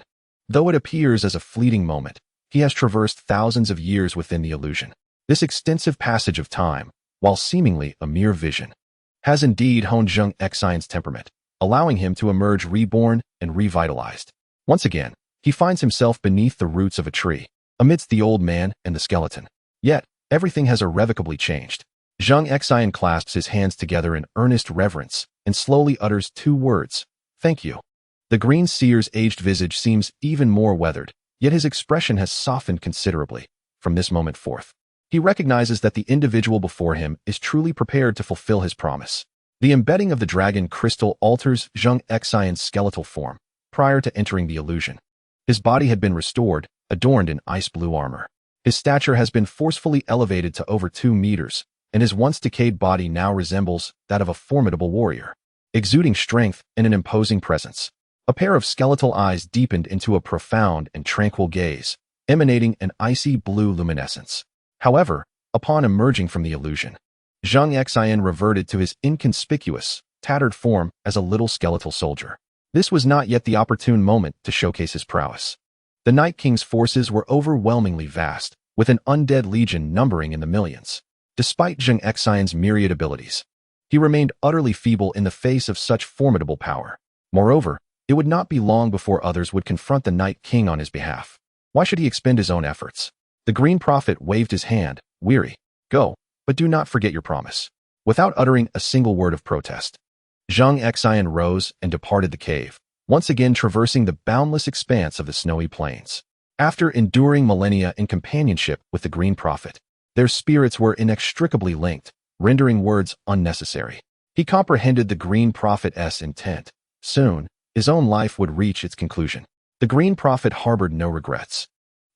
Though it appears as a fleeting moment, he has traversed thousands of years within the illusion. This extensive passage of time, while seemingly a mere vision, has indeed honed Zheng Xin's temperament, allowing him to emerge reborn and revitalized. Once again, he finds himself beneath the roots of a tree, amidst the old man and the skeleton. Yet, everything has irrevocably changed. Zheng Xin clasps his hands together in earnest reverence and slowly utters 2 words, "Thank you." The Green Seer's aged visage seems even more weathered, yet his expression has softened considerably. From this moment forth, he recognizes that the individual before him is truly prepared to fulfill his promise. The embedding of the dragon crystal alters Zheng Xin's skeletal form prior to entering the illusion. His body had been restored, adorned in ice-blue armor. His stature has been forcefully elevated to over 2 meters, and his once decayed body now resembles that of a formidable warrior, exuding strength and an imposing presence. A pair of skeletal eyes deepened into a profound and tranquil gaze, emanating an icy blue luminescence. However, upon emerging from the illusion, Zheng Xin reverted to his inconspicuous, tattered form as a little skeletal soldier. This was not yet the opportune moment to showcase his prowess. The Night King's forces were overwhelmingly vast, with an undead legion numbering in the millions. Despite Zheng Xin's myriad abilities, he remained utterly feeble in the face of such formidable power. Moreover, it would not be long before others would confront the Night King on his behalf. Why should he expend his own efforts? The Green Prophet waved his hand, weary. Go, but do not forget your promise. Without uttering a single word of protest, Zheng Xin rose and departed the cave, once again traversing the boundless expanse of the snowy plains. After enduring millennia in companionship with the Green Prophet, their spirits were inextricably linked, rendering words unnecessary. He comprehended the Green Prophet's intent. Soon, his own life would reach its conclusion. The Green Prophet harbored no regrets,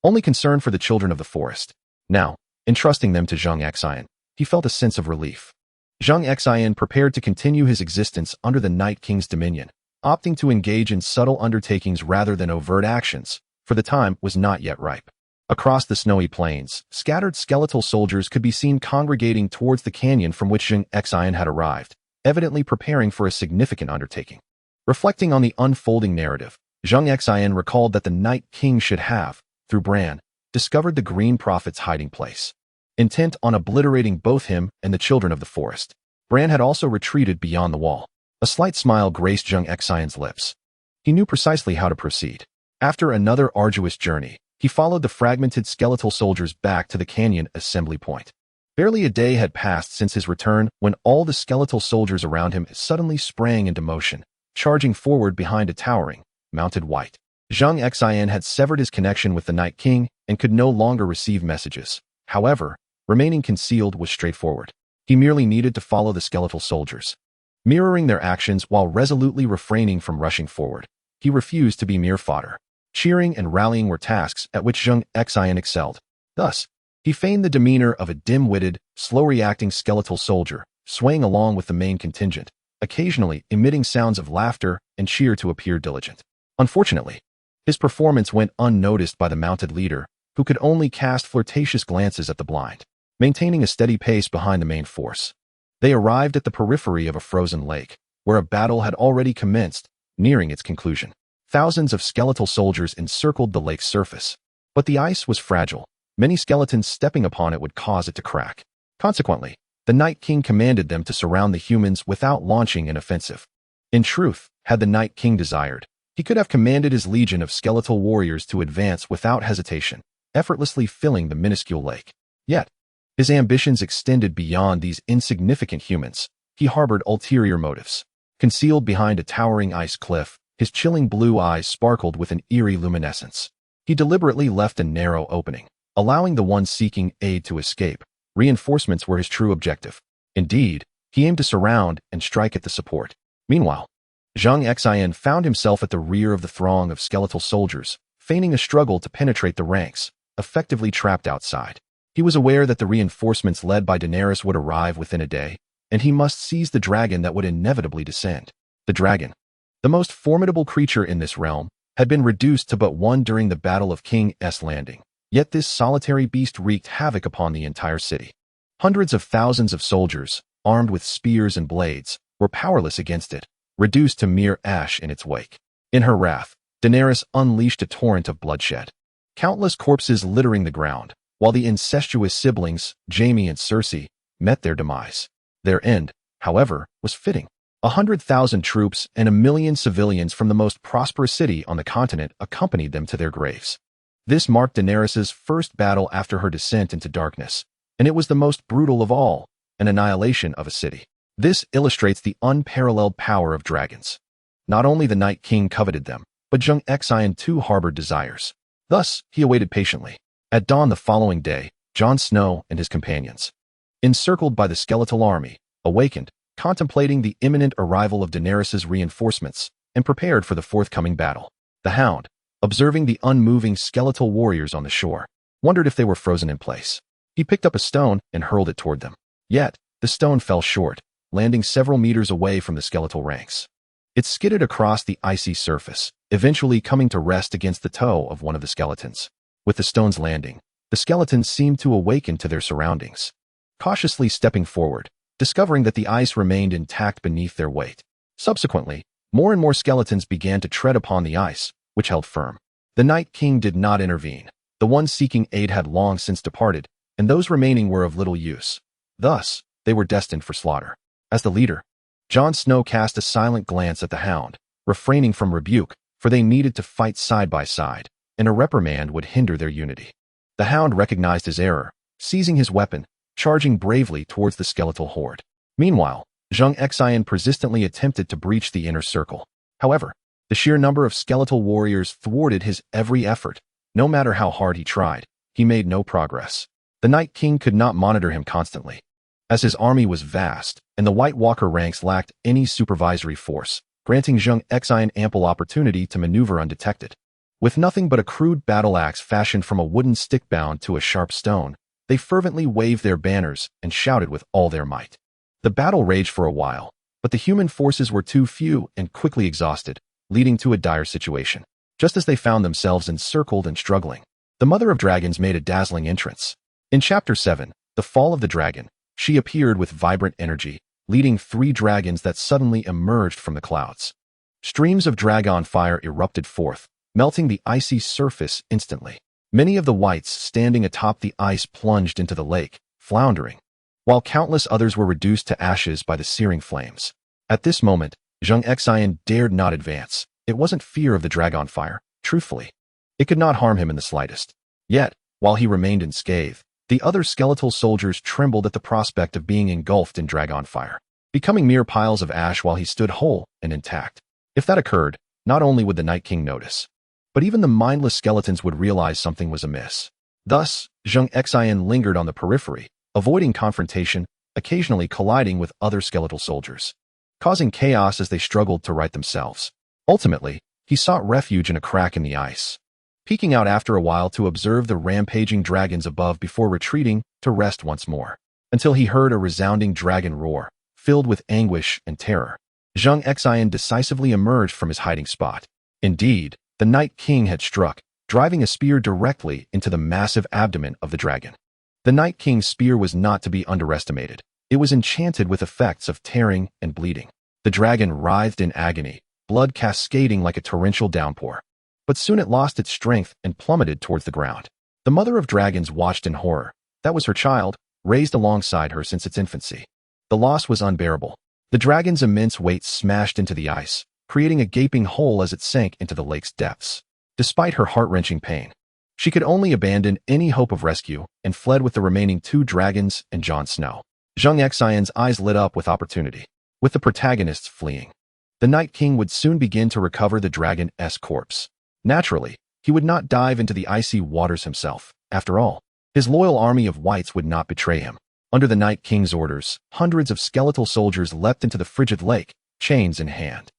only concern for the children of the forest. Now, entrusting them to Zheng Xin, he felt a sense of relief. Zheng Xin prepared to continue his existence under the Night King's dominion, opting to engage in subtle undertakings rather than overt actions, for the time was not yet ripe. Across the snowy plains, scattered skeletal soldiers could be seen congregating towards the canyon from which Zheng Xin had arrived, evidently preparing for a significant undertaking. Reflecting on the unfolding narrative, Zheng Xin recalled that the Night King should have, through Bran, discovered the Green Prophet's hiding place. Intent on obliterating both him and the children of the forest, Bran had also retreated beyond the wall. A slight smile graced Zheng Xion's lips. He knew precisely how to proceed. After another arduous journey, he followed the fragmented skeletal soldiers back to the canyon assembly point. Barely a day had passed since his return when all the skeletal soldiers around him suddenly sprang into motion, charging forward behind a towering, mounted wight. Zheng Xin had severed his connection with the Night King and could no longer receive messages. However, remaining concealed was straightforward. He merely needed to follow the skeletal soldiers, mirroring their actions while resolutely refraining from rushing forward. He refused to be mere fodder. Cheering and rallying were tasks at which Zheng Xin excelled. Thus, he feigned the demeanor of a dim-witted, slow-reacting skeletal soldier, swaying along with the main contingent, occasionally emitting sounds of laughter and cheer to appear diligent. Unfortunately, his performance went unnoticed by the mounted leader, who could only cast flirtatious glances at the blind, maintaining a steady pace behind the main force. They arrived at the periphery of a frozen lake, where a battle had already commenced, nearing its conclusion. Thousands of skeletal soldiers encircled the lake's surface, but the ice was fragile. Many skeletons stepping upon it would cause it to crack. Consequently, the Night King commanded them to surround the humans without launching an offensive. In truth, had the Night King desired, he could have commanded his legion of skeletal warriors to advance without hesitation, effortlessly filling the minuscule lake. Yet, his ambitions extended beyond these insignificant humans. He harbored ulterior motives. Concealed behind a towering ice cliff, his chilling blue eyes sparkled with an eerie luminescence. He deliberately left a narrow opening, allowing the ones seeking aid to escape. Reinforcements were his true objective. Indeed, he aimed to surround and strike at the support. Meanwhile, Zheng Xin found himself at the rear of the throng of skeletal soldiers, feigning a struggle to penetrate the ranks, effectively trapped outside. He was aware that the reinforcements led by Daenerys would arrive within a day, and he must seize the dragon that would inevitably descend. The dragon, the most formidable creature in this realm, had been reduced to but one during the Battle of King's Landing. Yet this solitary beast wreaked havoc upon the entire city. Hundreds of thousands of soldiers, armed with spears and blades, were powerless against it, reduced to mere ash in its wake. In her wrath, Daenerys unleashed a torrent of bloodshed. Countless corpses littering the ground, while the incestuous siblings, Jaime and Cersei, met their demise. Their end, however, was fitting. 100,000 troops and 1,000,000 civilians from the most prosperous city on the continent accompanied them to their graves. This marked Daenerys' first battle after her descent into darkness, and it was the most brutal of all, an annihilation of a city. This illustrates the unparalleled power of dragons. Not only the Night King coveted them, but Zheng Xin too harbored desires. Thus, he awaited patiently. At dawn the following day, Jon Snow and his companions, encircled by the skeletal army, awakened, contemplating the imminent arrival of Daenerys' reinforcements, and prepared for the forthcoming battle. The Hound, observing the unmoving skeletal warriors on the shore, wondered if they were frozen in place. He picked up a stone and hurled it toward them. Yet, the stone fell short, landing several meters away from the skeletal ranks. It skidded across the icy surface, eventually coming to rest against the toe of one of the skeletons. With the stone's landing, the skeletons seemed to awaken to their surroundings, cautiously stepping forward, discovering that the ice remained intact beneath their weight. Subsequently, more and more skeletons began to tread upon the ice, which held firm. The Night King did not intervene. The ones seeking aid had long since departed, and those remaining were of little use. Thus, they were destined for slaughter. As the leader, Jon Snow cast a silent glance at the Hound, refraining from rebuke, for they needed to fight side by side, and a reprimand would hinder their unity. The Hound recognized his error, seizing his weapon, charging bravely towards the skeletal horde. Meanwhile, Zheng Xin persistently attempted to breach the inner circle. However, The sheer number of skeletal warriors thwarted his every effort. No matter how hard he tried, he made no progress. The Night King could not monitor him constantly, as his army was vast, and the White Walker ranks lacked any supervisory force, granting Zheng Xin ample opportunity to maneuver undetected. With nothing but a crude battle axe fashioned from a wooden stick bound to a sharp stone, they fervently waved their banners and shouted with all their might. The battle raged for a while, but the human forces were too few and quickly exhausted, leading to a dire situation. Just as they found themselves encircled and struggling, the Mother of Dragons made a dazzling entrance. In Chapter 7, The Fall of the Dragon, she appeared with vibrant energy, leading 3 dragons that suddenly emerged from the clouds. Streams of dragon fire erupted forth, melting the icy surface instantly. Many of the wights standing atop the ice plunged into the lake, floundering, while countless others were reduced to ashes by the searing flames. At this moment, Zheng Xin dared not advance. It wasn't fear of the dragon fire, truthfully. It could not harm him in the slightest. Yet, while he remained unscathed, the other skeletal soldiers trembled at the prospect of being engulfed in dragon fire, becoming mere piles of ash while he stood whole and intact. If that occurred, not only would the Night King notice, but even the mindless skeletons would realize something was amiss. Thus, Zheng Xin lingered on the periphery, avoiding confrontation, occasionally colliding with other skeletal soldiers, causing chaos as they struggled to right themselves. Ultimately, he sought refuge in a crack in the ice, peeking out after a while to observe the rampaging dragons above before retreating to rest once more, until he heard a resounding dragon roar, filled with anguish and terror. Zheng Xin decisively emerged from his hiding spot. Indeed, the Night King had struck, driving a spear directly into the massive abdomen of the dragon. The Night King's spear was not to be underestimated. It was enchanted with effects of tearing and bleeding. The dragon writhed in agony, blood cascading like a torrential downpour. But soon it lost its strength and plummeted towards the ground. The Mother of Dragons watched in horror. That was her child, raised alongside her since its infancy. The loss was unbearable. The dragon's immense weight smashed into the ice, creating a gaping hole as it sank into the lake's depths. Despite her heart-wrenching pain, she could only abandon any hope of rescue and fled with the remaining 2 dragons and Jon Snow. Zheng Xion's eyes lit up with opportunity. With the protagonists fleeing, the Night King would soon begin to recover the dragon's corpse. Naturally, he would not dive into the icy waters himself. After all, his loyal army of wights would not betray him. Under the Night King's orders, hundreds of skeletal soldiers leapt into the frigid lake, chains in hand.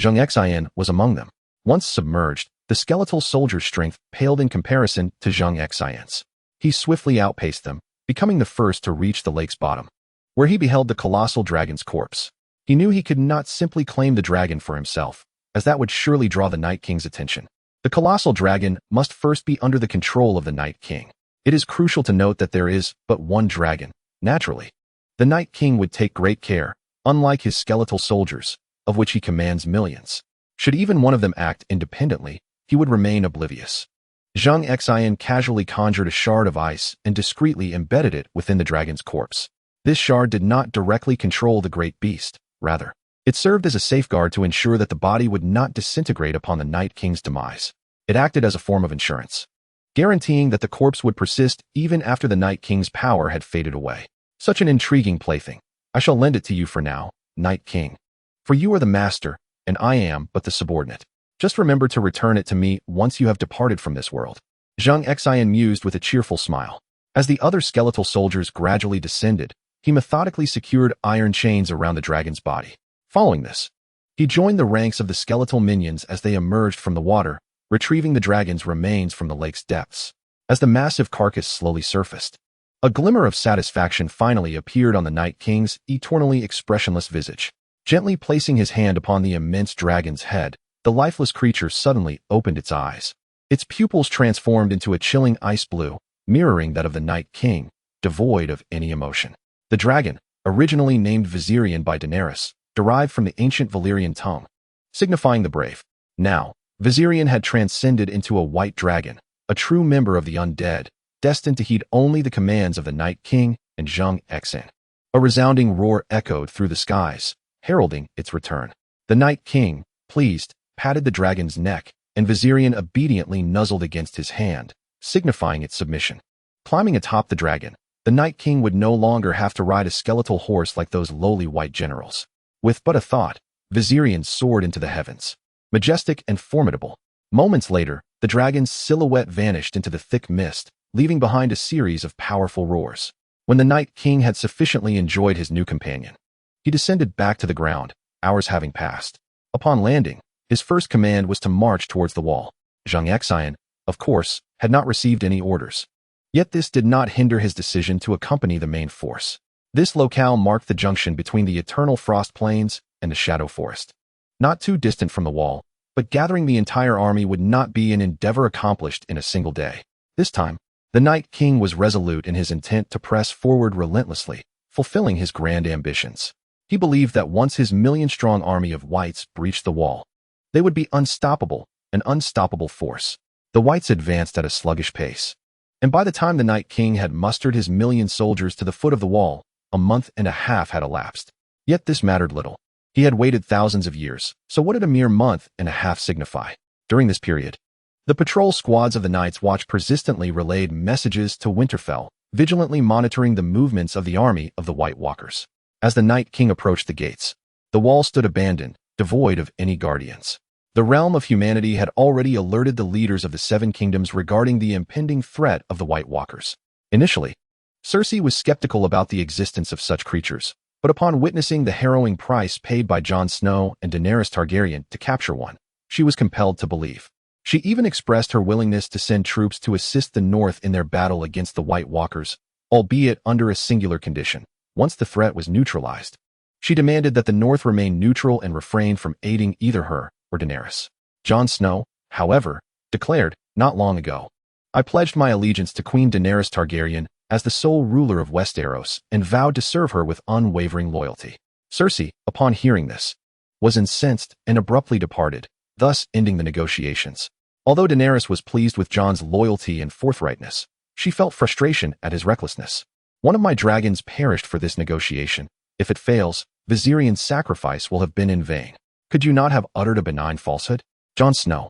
Zheng Xian was among them. Once submerged, the skeletal soldier's strength paled in comparison to Zheng Xian's. He swiftly outpaced them, becoming the first to reach the lake's bottom, where he beheld the colossal dragon's corpse. He knew he could not simply claim the dragon for himself, as that would surely draw the Night King's attention. The colossal dragon must first be under the control of the Night King. It is crucial to note that there is but one dragon. Naturally, the Night King would take great care, unlike his skeletal soldiers, of which he commands millions. Should even one of them act independently, he would remain oblivious. Zheng Xian casually conjured a shard of ice and discreetly embedded it within the dragon's corpse. This shard did not directly control the great beast. Rather, it served as a safeguard to ensure that the body would not disintegrate upon the Night King's demise. It acted as a form of insurance, guaranteeing that the corpse would persist even after the Night King's power had faded away. Such an intriguing plaything. I shall lend it to you for now, Night King. For you are the master, and I am but the subordinate. Just remember to return it to me once you have departed from this world. Zheng Xian mused with a cheerful smile. As the other skeletal soldiers gradually descended, he methodically secured iron chains around the dragon's body. Following this, he joined the ranks of the skeletal minions as they emerged from the water, retrieving the dragon's remains from the lake's depths. As the massive carcass slowly surfaced, a glimmer of satisfaction finally appeared on the Night King's eternally expressionless visage. Gently placing his hand upon the immense dragon's head, the lifeless creature suddenly opened its eyes. Its pupils transformed into a chilling ice blue, mirroring that of the Night King, devoid of any emotion. The dragon, originally named Viserion by Daenerys, derived from the ancient Valyrian tongue, signifying the brave. Now, Viserion had transcended into a white dragon, a true member of the undead, destined to heed only the commands of the Night King and Zheng Xin. A resounding roar echoed through the skies, heralding its return. The Night King, pleased, patted the dragon's neck, and Viserion obediently nuzzled against his hand, signifying its submission. Climbing atop the dragon, the Night King would no longer have to ride a skeletal horse like those lowly white generals. With but a thought, Viserion soared into the heavens. majestic and formidable. Moments later, the dragon's silhouette vanished into the thick mist, leaving behind a series of powerful roars. When the Night King had sufficiently enjoyed his new companion, he descended back to the ground, hours having passed. Upon landing, his first command was to march towards the wall. Zheng Xin, of course, had not received any orders. Yet this did not hinder his decision to accompany the main force. This locale marked the junction between the eternal frost plains and the shadow forest. Not too distant from the wall, but gathering the entire army would not be an endeavor accomplished in a single day. This time, the Night King was resolute in his intent to press forward relentlessly, fulfilling his grand ambitions. He believed that once his million-strong army of wights breached the wall, they would be unstoppable, an unstoppable force. The wights advanced at a sluggish pace, and by the time the Night King had mustered his million soldiers to the foot of the wall, a month and a half had elapsed. Yet this mattered little. He had waited thousands of years, so what did a mere month and a half signify? During this period, the patrol squads of the Night's Watch persistently relayed messages to Winterfell, vigilantly monitoring the movements of the army of the White Walkers. As the Night King approached the gates, the wall stood abandoned, devoid of any guardians. The realm of humanity had already alerted the leaders of the Seven Kingdoms regarding the impending threat of the White Walkers. Initially, Cersei was skeptical about the existence of such creatures, but upon witnessing the harrowing price paid by Jon Snow and Daenerys Targaryen to capture one, she was compelled to believe. She even expressed her willingness to send troops to assist the North in their battle against the White Walkers, albeit under a singular condition. Once the threat was neutralized, she demanded that the North remain neutral and refrain from aiding either her or Daenerys. Jon Snow, however, declared, not long ago, "I pledged my allegiance to Queen Daenerys Targaryen as the sole ruler of Westeros and vowed to serve her with unwavering loyalty." Cersei, upon hearing this, was incensed and abruptly departed, thus ending the negotiations. Although Daenerys was pleased with Jon's loyalty and forthrightness, she felt frustration at his recklessness. "One of my dragons perished for this negotiation. If it fails, Viserion's sacrifice will have been in vain. Could you not have uttered a benign falsehood?" Jon Snow,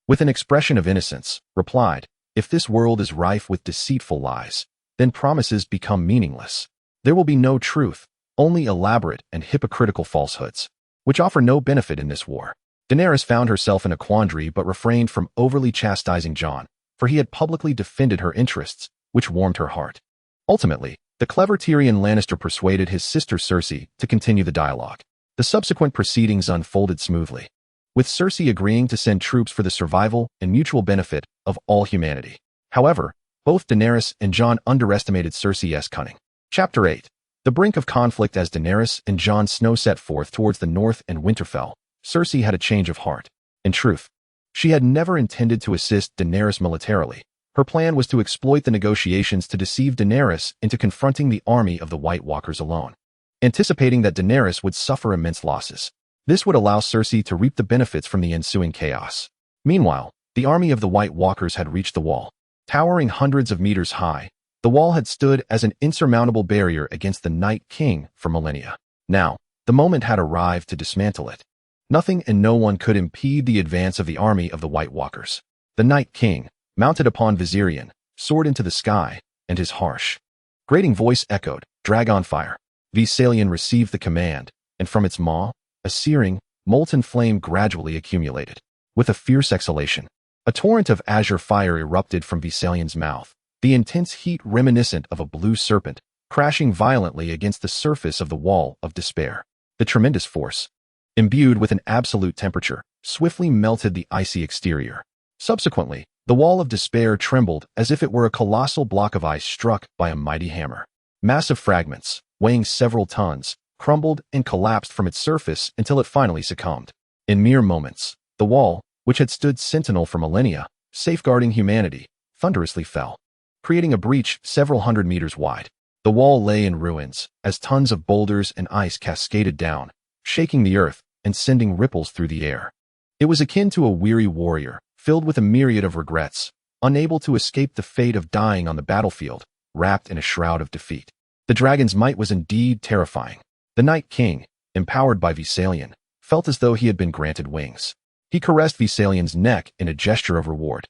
with an expression of innocence, replied, "If this world is rife with deceitful lies, then promises become meaningless. There will be no truth, only elaborate and hypocritical falsehoods, which offer no benefit in this war." Daenerys found herself in a quandary but refrained from overly chastising Jon, for he had publicly defended her interests, which warmed her heart. Ultimately, the clever Tyrion Lannister persuaded his sister Cersei to continue the dialogue. The subsequent proceedings unfolded smoothly, with Cersei agreeing to send troops for the survival and mutual benefit of all humanity. However, both Daenerys and Jon underestimated Cersei's cunning. Chapter 8. The brink of conflict. As Daenerys and Jon Snow set forth towards the north and Winterfell, Cersei had a change of heart. In truth, she had never intended to assist Daenerys militarily. Her plan was to exploit the negotiations to deceive Daenerys into confronting the army of the White Walkers alone, anticipating that Daenerys would suffer immense losses. This would allow Cersei to reap the benefits from the ensuing chaos. Meanwhile, the army of the White Walkers had reached the wall. Towering hundreds of meters high, the wall had stood as an insurmountable barrier against the Night King for millennia. Now, the moment had arrived to dismantle it. Nothing and no one could impede the advance of the army of the White Walkers. The Night King, mounted upon Viserion, soared into the sky, and his harsh, grating voice echoed, "Dragon fire." Viserion received the command, and from its maw, a searing, molten flame gradually accumulated. With a fierce exhalation, a torrent of azure fire erupted from Viserion's mouth, the intense heat reminiscent of a blue serpent, crashing violently against the surface of the Wall of Despair. The tremendous force, imbued with an absolute temperature, swiftly melted the icy exterior. Subsequently, the Wall of Despair trembled as if it were a colossal block of ice struck by a mighty hammer. Massive fragments, weighing several tons, crumbled and collapsed from its surface until it finally succumbed. In mere moments, the wall, which had stood sentinel for millennia, safeguarding humanity, thunderously fell, creating a breach several hundred meters wide. The wall lay in ruins, as tons of boulders and ice cascaded down, shaking the earth and sending ripples through the air. It was akin to a weary warrior, filled with a myriad of regrets, unable to escape the fate of dying on the battlefield, wrapped in a shroud of defeat. The dragon's might was indeed terrifying. The Night King, empowered by Viserion, felt as though he had been granted wings. He caressed Viserion's neck in a gesture of reward,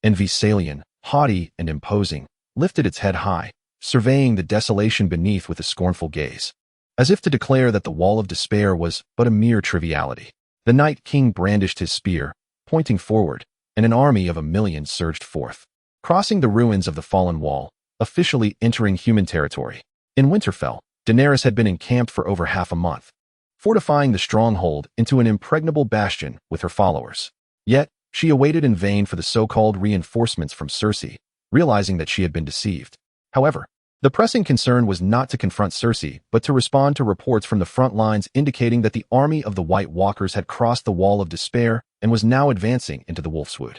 and Viserion, haughty and imposing, lifted its head high, surveying the desolation beneath with a scornful gaze, as if to declare that the Wall of Despair was but a mere triviality. The Night King brandished his spear, pointing forward, and an army of 1,000,000 surged forth, crossing the ruins of the fallen wall, officially entering human territory. In Winterfell, Daenerys had been encamped for over half a month, fortifying the stronghold into an impregnable bastion with her followers. Yet, she awaited in vain for the so-called reinforcements from Cersei, realizing that she had been deceived. However, the pressing concern was not to confront Cersei, but to respond to reports from the front lines indicating that the army of the White Walkers had crossed the Wall of Despair and was now advancing into the Wolfswood.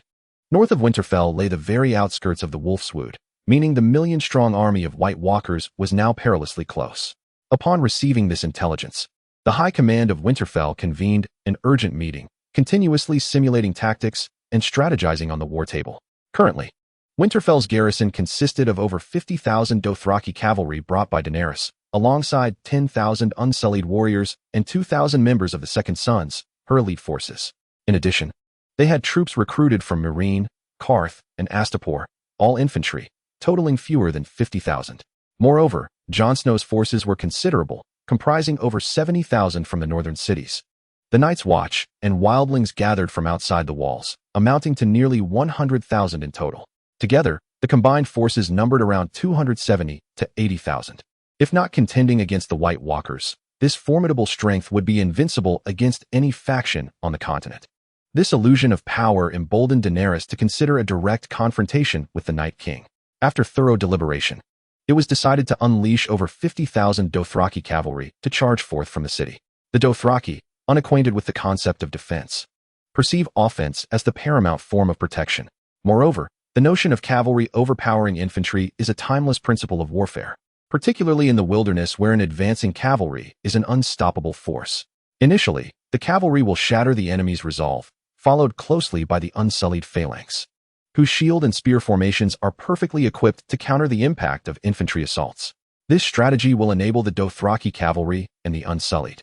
North of Winterfell lay the very outskirts of the Wolfswood, meaning the 1,000,000-strong army of White Walkers was now perilously close. Upon receiving this intelligence, the High Command of Winterfell convened an urgent meeting, continuously simulating tactics and strategizing on the war table. Currently, Winterfell's garrison consisted of over 50,000 Dothraki cavalry brought by Daenerys, alongside 10,000 unsullied warriors and 2,000 members of the Second Sons, her elite forces. In addition, they had troops recruited from Meereen, Qarth, and Astapor, all infantry, totaling fewer than 50,000. Moreover, Jon Snow's forces were considerable, comprising over 70,000 from the northern cities. The Night's Watch and wildlings gathered from outside the walls, amounting to nearly 100,000 in total. Together, the combined forces numbered around 270 to 80,000. If not contending against the White Walkers, this formidable strength would be invincible against any faction on the continent. This illusion of power emboldened Daenerys to consider a direct confrontation with the Night King. After thorough deliberation, it was decided to unleash over 50,000 Dothraki cavalry to charge forth from the city. The Dothraki, unacquainted with the concept of defense, perceive offense as the paramount form of protection. Moreover, the notion of cavalry overpowering infantry is a timeless principle of warfare, particularly in the wilderness where an advancing cavalry is an unstoppable force. Initially, the cavalry will shatter the enemy's resolve, followed closely by the unsullied phalanx, whose shield and spear formations are perfectly equipped to counter the impact of infantry assaults. This strategy will enable the Dothraki cavalry and the unsullied,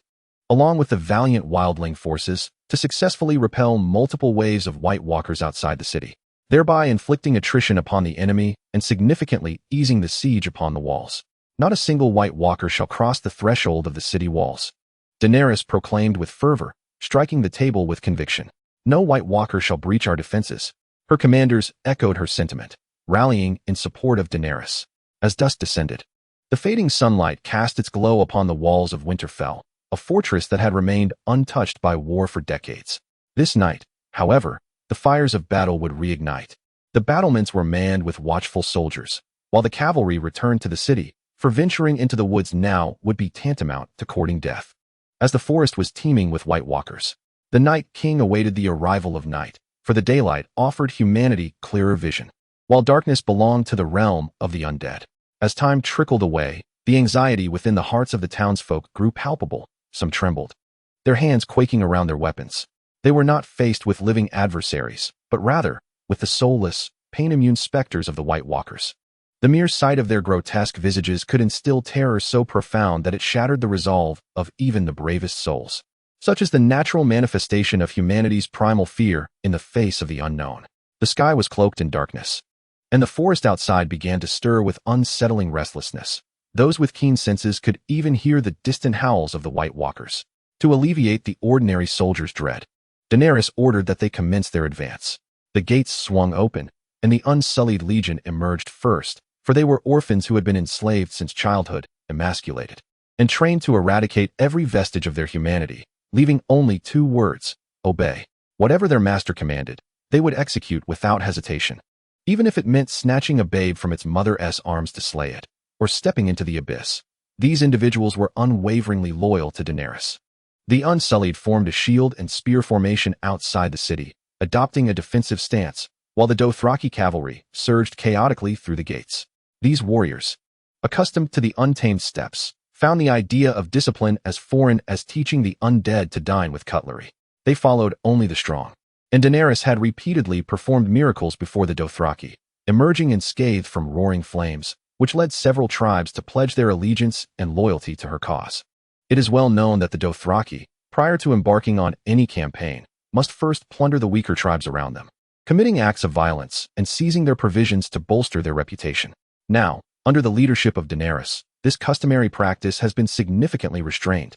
along with the valiant wildling forces, to successfully repel multiple waves of White Walkers outside the city, thereby inflicting attrition upon the enemy and significantly easing the siege upon the walls. Not a single White Walker shall cross the threshold of the city walls, Daenerys proclaimed with fervor, striking the table with conviction. No White Walker shall breach our defenses. Her commanders echoed her sentiment, rallying in support of Daenerys. As dusk descended, the fading sunlight cast its glow upon the walls of Winterfell, a fortress that had remained untouched by war for decades. This night, however, the fires of battle would reignite. The battlements were manned with watchful soldiers, while the cavalry returned to the city, for venturing into the woods now would be tantamount to courting death. As the forest was teeming with White Walkers, the Night King awaited the arrival of night, for the daylight offered humanity clearer vision, while darkness belonged to the realm of the undead. As time trickled away, the anxiety within the hearts of the townsfolk grew palpable. Some trembled, their hands quaking around their weapons. They were not faced with living adversaries, but rather with the soulless, pain-immune specters of the White Walkers. The mere sight of their grotesque visages could instill terror so profound that it shattered the resolve of even the bravest souls. Such is the natural manifestation of humanity's primal fear in the face of the unknown. The sky was cloaked in darkness, and the forest outside began to stir with unsettling restlessness. Those with keen senses could even hear the distant howls of the White Walkers. To alleviate the ordinary soldier's dread, Daenerys ordered that they commence their advance. The gates swung open, and the unsullied legion emerged first, for they were orphans who had been enslaved since childhood, emasculated, and trained to eradicate every vestige of their humanity, leaving only two words: obey. Whatever their master commanded, they would execute without hesitation, even if it meant snatching a babe from its mother's arms to slay it, or stepping into the abyss. These individuals were unwaveringly loyal to Daenerys. The Unsullied formed a shield and spear formation outside the city, adopting a defensive stance, while the Dothraki cavalry surged chaotically through the gates. These warriors, accustomed to the untamed steppes, found the idea of discipline as foreign as teaching the undead to dine with cutlery. They followed only the strong, and Daenerys had repeatedly performed miracles before the Dothraki, emerging unscathed from roaring flames, which led several tribes to pledge their allegiance and loyalty to her cause. It is well known that the Dothraki, prior to embarking on any campaign, must first plunder the weaker tribes around them, committing acts of violence and seizing their provisions to bolster their reputation. Now, under the leadership of Daenerys, this customary practice has been significantly restrained.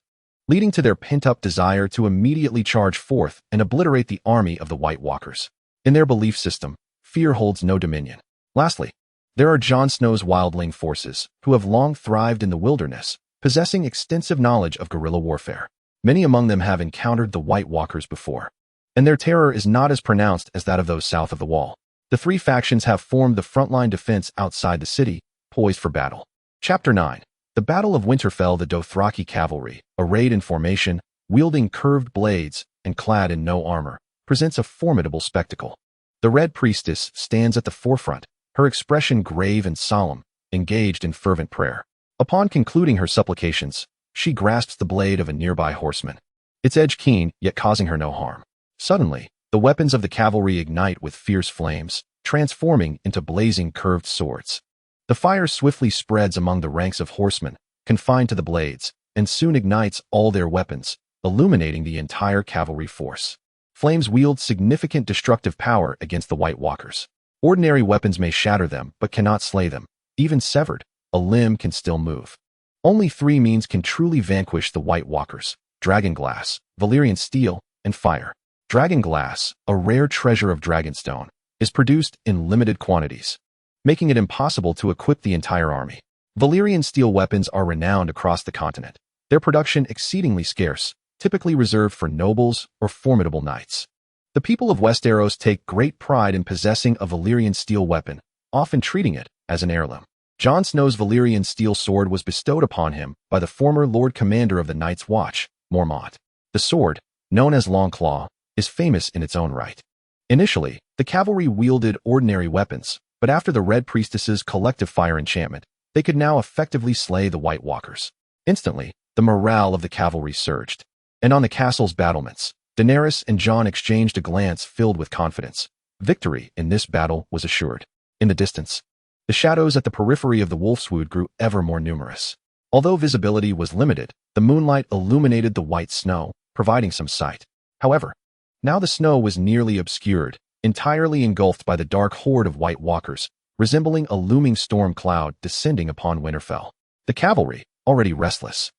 leading to their pent-up desire to immediately charge forth and obliterate the army of the White Walkers. In their belief system, fear holds no dominion. Lastly, there are Jon Snow's wildling forces, who have long thrived in the wilderness, possessing extensive knowledge of guerrilla warfare. Many among them have encountered the White Walkers before, and their terror is not as pronounced as that of those south of the Wall. The three factions have formed the frontline defense outside the city, poised for battle. Chapter 9. The Battle of Winterfell. The Dothraki cavalry, arrayed in formation, wielding curved blades, and clad in no armor, presents a formidable spectacle. The Red Priestess stands at the forefront, her expression grave and solemn, engaged in fervent prayer. Upon concluding her supplications, she grasps the blade of a nearby horseman, its edge keen, yet causing her no harm. Suddenly, the weapons of the cavalry ignite with fierce flames, transforming into blazing curved swords. The fire swiftly spreads among the ranks of horsemen, confined to the blades, and soon ignites all their weapons, illuminating the entire cavalry force. Flames wield significant destructive power against the White Walkers. Ordinary weapons may shatter them, but cannot slay them. Even severed, a limb can still move. Only three means can truly vanquish the White Walkers: dragonglass, Valyrian steel, and fire. Dragonglass, a rare treasure of Dragonstone, is produced in limited quantities, making it impossible to equip the entire army. Valyrian steel weapons are renowned across the continent, their production exceedingly scarce, typically reserved for nobles or formidable knights. The people of Westeros take great pride in possessing a Valyrian steel weapon, often treating it as an heirloom. Jon Snow's Valyrian steel sword was bestowed upon him by the former Lord Commander of the Night's Watch, Mormont. The sword, known as Longclaw, is famous in its own right. Initially, the cavalry wielded ordinary weapons, but after the Red Priestess's collective fire enchantment, they could now effectively slay the White Walkers. Instantly, the morale of the cavalry surged, and on the castle's battlements, Daenerys and Jon exchanged a glance filled with confidence. Victory in this battle was assured. In the distance, the shadows at the periphery of the Wolfswood grew ever more numerous. Although visibility was limited, the moonlight illuminated the white snow, providing some sight. However, now the snow was nearly obscured, entirely engulfed by the dark horde of White Walkers, resembling a looming storm cloud descending upon Winterfell. The cavalry, already restless,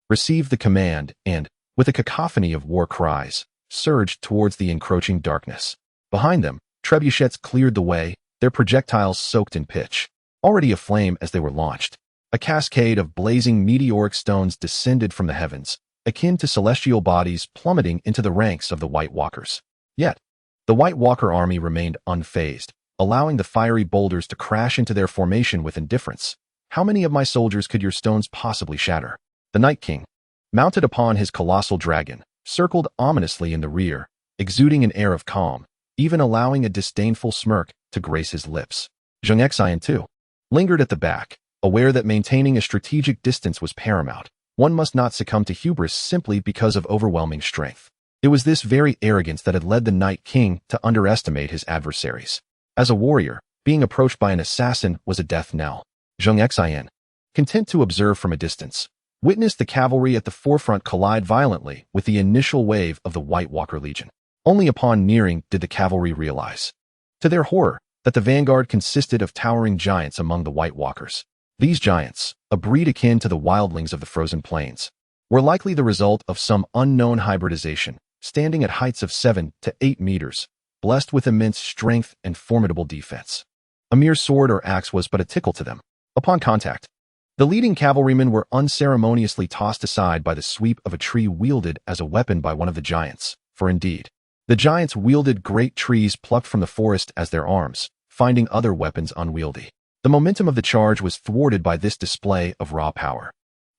received the command and, with a cacophony of war cries, surged towards the encroaching darkness. Behind them, trebuchets cleared the way, their projectiles soaked in pitch. Already aflame as they were launched, a cascade of blazing meteoric stones descended from the heavens, akin to celestial bodies plummeting into the ranks of the White Walkers. Yet, the White Walker army remained unfazed, allowing the fiery boulders to crash into their formation with indifference. How many of my soldiers could your stones possibly shatter? The Night King, mounted upon his colossal dragon, circled ominously in the rear, exuding an air of calm, even allowing a disdainful smirk to grace his lips. Zheng Xin, too, lingered at the back, aware that maintaining a strategic distance was paramount. One must not succumb to hubris simply because of overwhelming strength. It was this very arrogance that had led the Night King to underestimate his adversaries. As a warrior, being approached by an assassin was a death knell. Zheng Xin, content to observe from a distance, witnessed the cavalry at the forefront collide violently with the initial wave of the White Walker Legion. Only upon nearing did the cavalry realize, to their horror, that the vanguard consisted of towering giants among the White Walkers. These giants, a breed akin to the wildlings of the frozen plains, were likely the result of some unknown hybridization, standing at heights of 7 to 8 meters, blessed with immense strength and formidable defense. A mere sword or axe was but a tickle to them. Upon contact, the leading cavalrymen were unceremoniously tossed aside by the sweep of a tree wielded as a weapon by one of the giants, for indeed, the giants wielded great trees plucked from the forest as their arms, finding other weapons unwieldy. The momentum of the charge was thwarted by this display of raw power,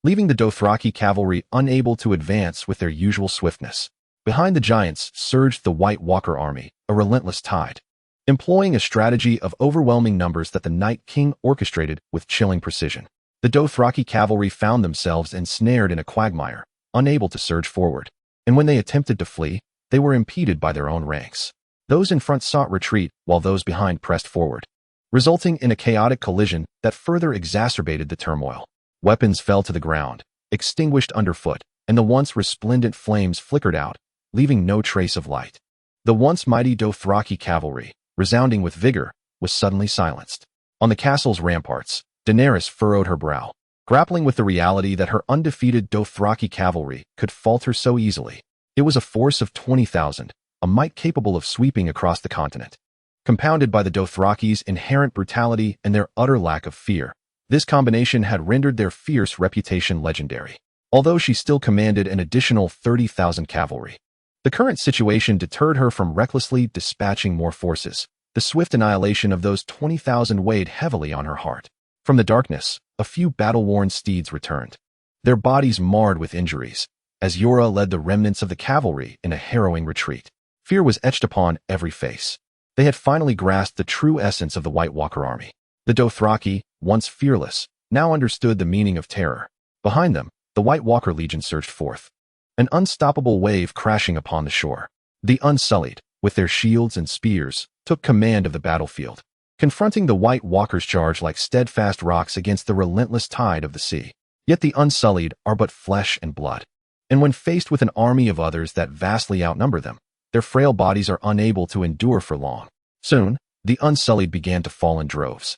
leaving the Dothraki cavalry unable to advance with their usual swiftness. Behind the giants surged the White Walker army, a relentless tide, employing a strategy of overwhelming numbers that the Night King orchestrated with chilling precision. The Dothraki cavalry found themselves ensnared in a quagmire, unable to surge forward, and when they attempted to flee, they were impeded by their own ranks. Those in front sought retreat, while those behind pressed forward, resulting in a chaotic collision that further exacerbated the turmoil. Weapons fell to the ground, extinguished underfoot, and the once resplendent flames flickered out, leaving no trace of light. The once mighty Dothraki cavalry, resounding with vigor, was suddenly silenced. On the castle's ramparts, Daenerys furrowed her brow, grappling with the reality that her undefeated Dothraki cavalry could falter so easily. It was a force of 20,000, a might capable of sweeping across the continent. Compounded by the Dothraki's inherent brutality and their utter lack of fear, this combination had rendered their fierce reputation legendary. Although she still commanded an additional 30,000 cavalry, the current situation deterred her from recklessly dispatching more forces. The swift annihilation of those 20,000 weighed heavily on her heart. From the darkness, a few battle-worn steeds returned, their bodies marred with injuries, as Yora led the remnants of the cavalry in a harrowing retreat. Fear was etched upon every face. They had finally grasped the true essence of the White Walker army. The Dothraki, once fearless, now understood the meaning of terror. Behind them, the White Walker Legion surged forth, an unstoppable wave crashing upon the shore. The Unsullied, with their shields and spears, took command of the battlefield, confronting the White Walkers' charge like steadfast rocks against the relentless tide of the sea. Yet the Unsullied are but flesh and blood, and when faced with an army of others that vastly outnumber them, their frail bodies are unable to endure for long. Soon, the Unsullied began to fall in droves,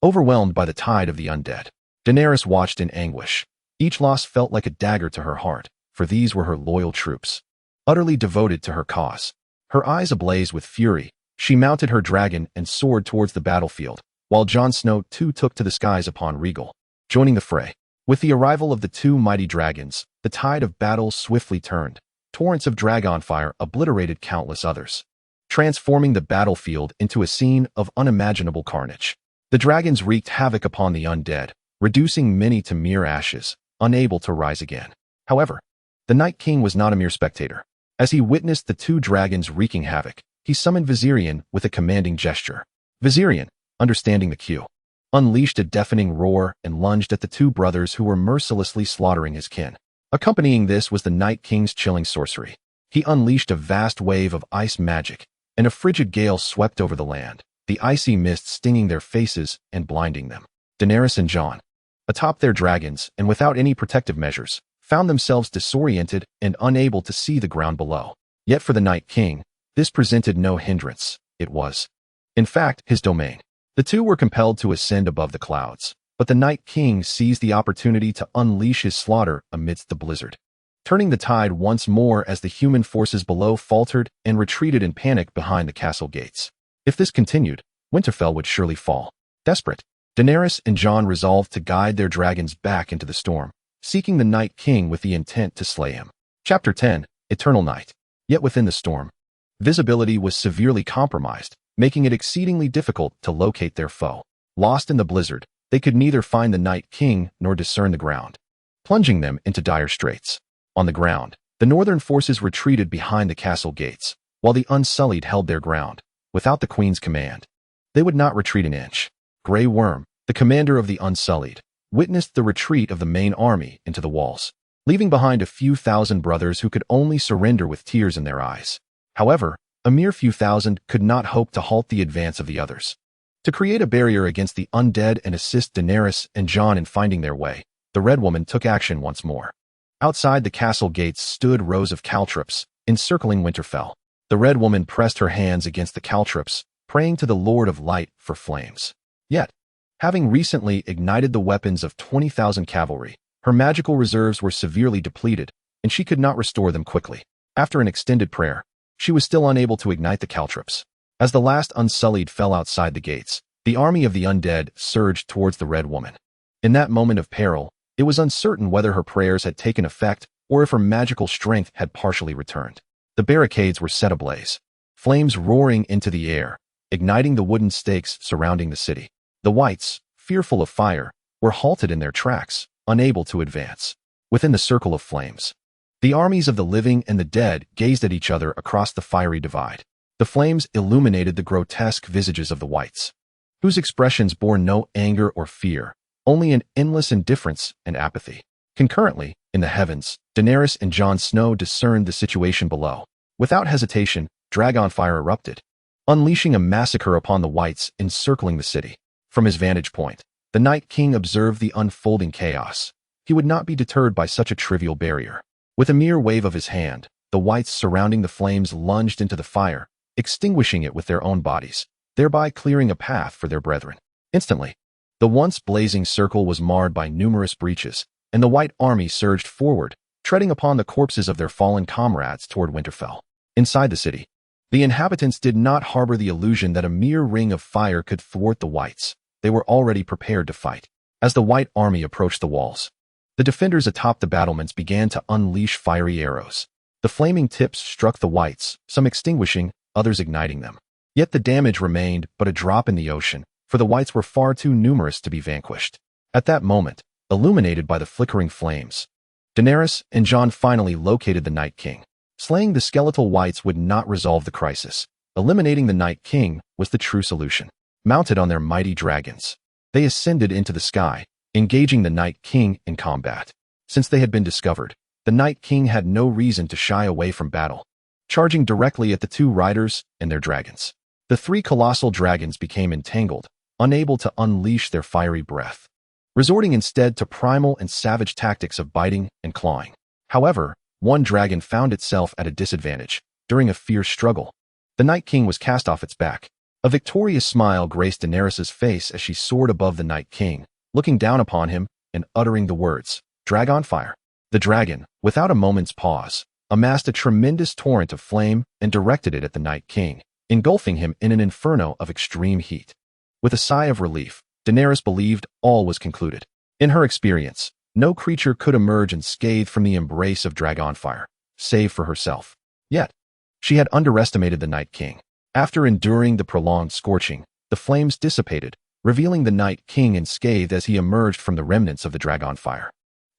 overwhelmed by the tide of the undead. Daenerys watched in anguish. Each loss felt like a dagger to her heart, for these were her loyal troops, utterly devoted to her cause. Her eyes ablaze with fury, she mounted her dragon and soared towards the battlefield, while Jon Snow too took to the skies upon Regal, joining the fray. With the arrival of the two mighty dragons, the tide of battle swiftly turned. Torrents of dragon fire obliterated countless others, transforming the battlefield into a scene of unimaginable carnage. The dragons wreaked havoc upon the undead, reducing many to mere ashes, unable to rise again. However, the Night King was not a mere spectator. As he witnessed the two dragons wreaking havoc, he summoned Viserion with a commanding gesture. Viserion, understanding the cue, unleashed a deafening roar and lunged at the two brothers who were mercilessly slaughtering his kin. Accompanying this was the Night King's chilling sorcery. He unleashed a vast wave of ice magic, and a frigid gale swept over the land, the icy mist stinging their faces and blinding them. Daenerys and Jon, atop their dragons and without any protective measures, found themselves disoriented and unable to see the ground below. Yet for the Night King, this presented no hindrance. It was, in fact, his domain. The two were compelled to ascend above the clouds, but the Night King seized the opportunity to unleash his slaughter amidst the blizzard, turning the tide once more as the human forces below faltered and retreated in panic behind the castle gates. If this continued, Winterfell would surely fall. Desperate, Daenerys and Jon resolved to guide their dragons back into the storm, seeking the Night King with the intent to slay him. Chapter 10, Eternal Night. Yet within the storm, visibility was severely compromised, making it exceedingly difficult to locate their foe. Lost in the blizzard, they could neither find the Night King nor discern the ground, plunging them into dire straits. On the ground, the northern forces retreated behind the castle gates, while the Unsullied held their ground, without the Queen's command. They would not retreat an inch. Grey Worm, the commander of the Unsullied, witnessed the retreat of the main army into the walls, leaving behind a few thousand brothers who could only surrender with tears in their eyes. However, a mere few thousand could not hope to halt the advance of the others. To create a barrier against the undead and assist Daenerys and Jon in finding their way, the Red Woman took action once more. Outside the castle gates stood rows of caltrops, encircling Winterfell. The Red Woman pressed her hands against the caltrops, praying to the Lord of Light for flames. Yet, having recently ignited the weapons of 20,000 cavalry, her magical reserves were severely depleted, and she could not restore them quickly. After an extended prayer, she was still unable to ignite the caltrops. As the last Unsullied fell outside the gates, the army of the undead surged towards the Red Woman. In that moment of peril, it was uncertain whether her prayers had taken effect or if her magical strength had partially returned. The barricades were set ablaze, flames roaring into the air, igniting the wooden stakes surrounding the city. The wights, fearful of fire, were halted in their tracks, unable to advance. Within the circle of flames, the armies of the living and the dead gazed at each other across the fiery divide. The flames illuminated the grotesque visages of the wights, whose expressions bore no anger or fear, only an endless indifference and apathy. Concurrently, in the heavens, Daenerys and Jon Snow discerned the situation below. Without hesitation, dragon fire erupted, unleashing a massacre upon the wights encircling the city. From his vantage point, the Night King observed the unfolding chaos. He would not be deterred by such a trivial barrier. With a mere wave of his hand, the wights surrounding the flames lunged into the fire, extinguishing it with their own bodies, thereby clearing a path for their brethren. Instantly, The once blazing circle was marred by numerous breaches, and the White army surged forward, treading upon the corpses of their fallen comrades toward Winterfell. Inside the city, the inhabitants did not harbor the illusion that a mere ring of fire could thwart the Whites. They were already prepared to fight. As the White army approached the walls, the defenders atop the battlements began to unleash fiery arrows. The flaming tips struck the Whites, some extinguishing, others igniting them. Yet the damage remained but a drop in the ocean, for the Whites were far too numerous to be vanquished. At that moment, illuminated by the flickering flames, Daenerys and Jon finally located the Night King. Slaying the skeletal Whites would not resolve the crisis. Eliminating the Night King was the true solution. Mounted on their mighty dragons, they ascended into the sky, engaging the Night King in combat. Since they had been discovered, the Night King had no reason to shy away from battle, charging directly at the two riders and their dragons. The three colossal dragons became entangled, unable to unleash their fiery breath, resorting instead to primal and savage tactics of biting and clawing. However, one dragon found itself at a disadvantage. During a fierce struggle, the Night King was cast off its back. A victorious smile graced Daenerys' face as she soared above the Night King, looking down upon him and uttering the words, "Dragon fire." The dragon, without a moment's pause, amassed a tremendous torrent of flame and directed it at the Night King, engulfing him in an inferno of extreme heat. With a sigh of relief, Daenerys believed all was concluded. In her experience, no creature could emerge unscathed from the embrace of dragonfire, save for herself. Yet, she had underestimated the Night King. After enduring the prolonged scorching, the flames dissipated, revealing the Night King unscathed as he emerged from the remnants of the dragonfire.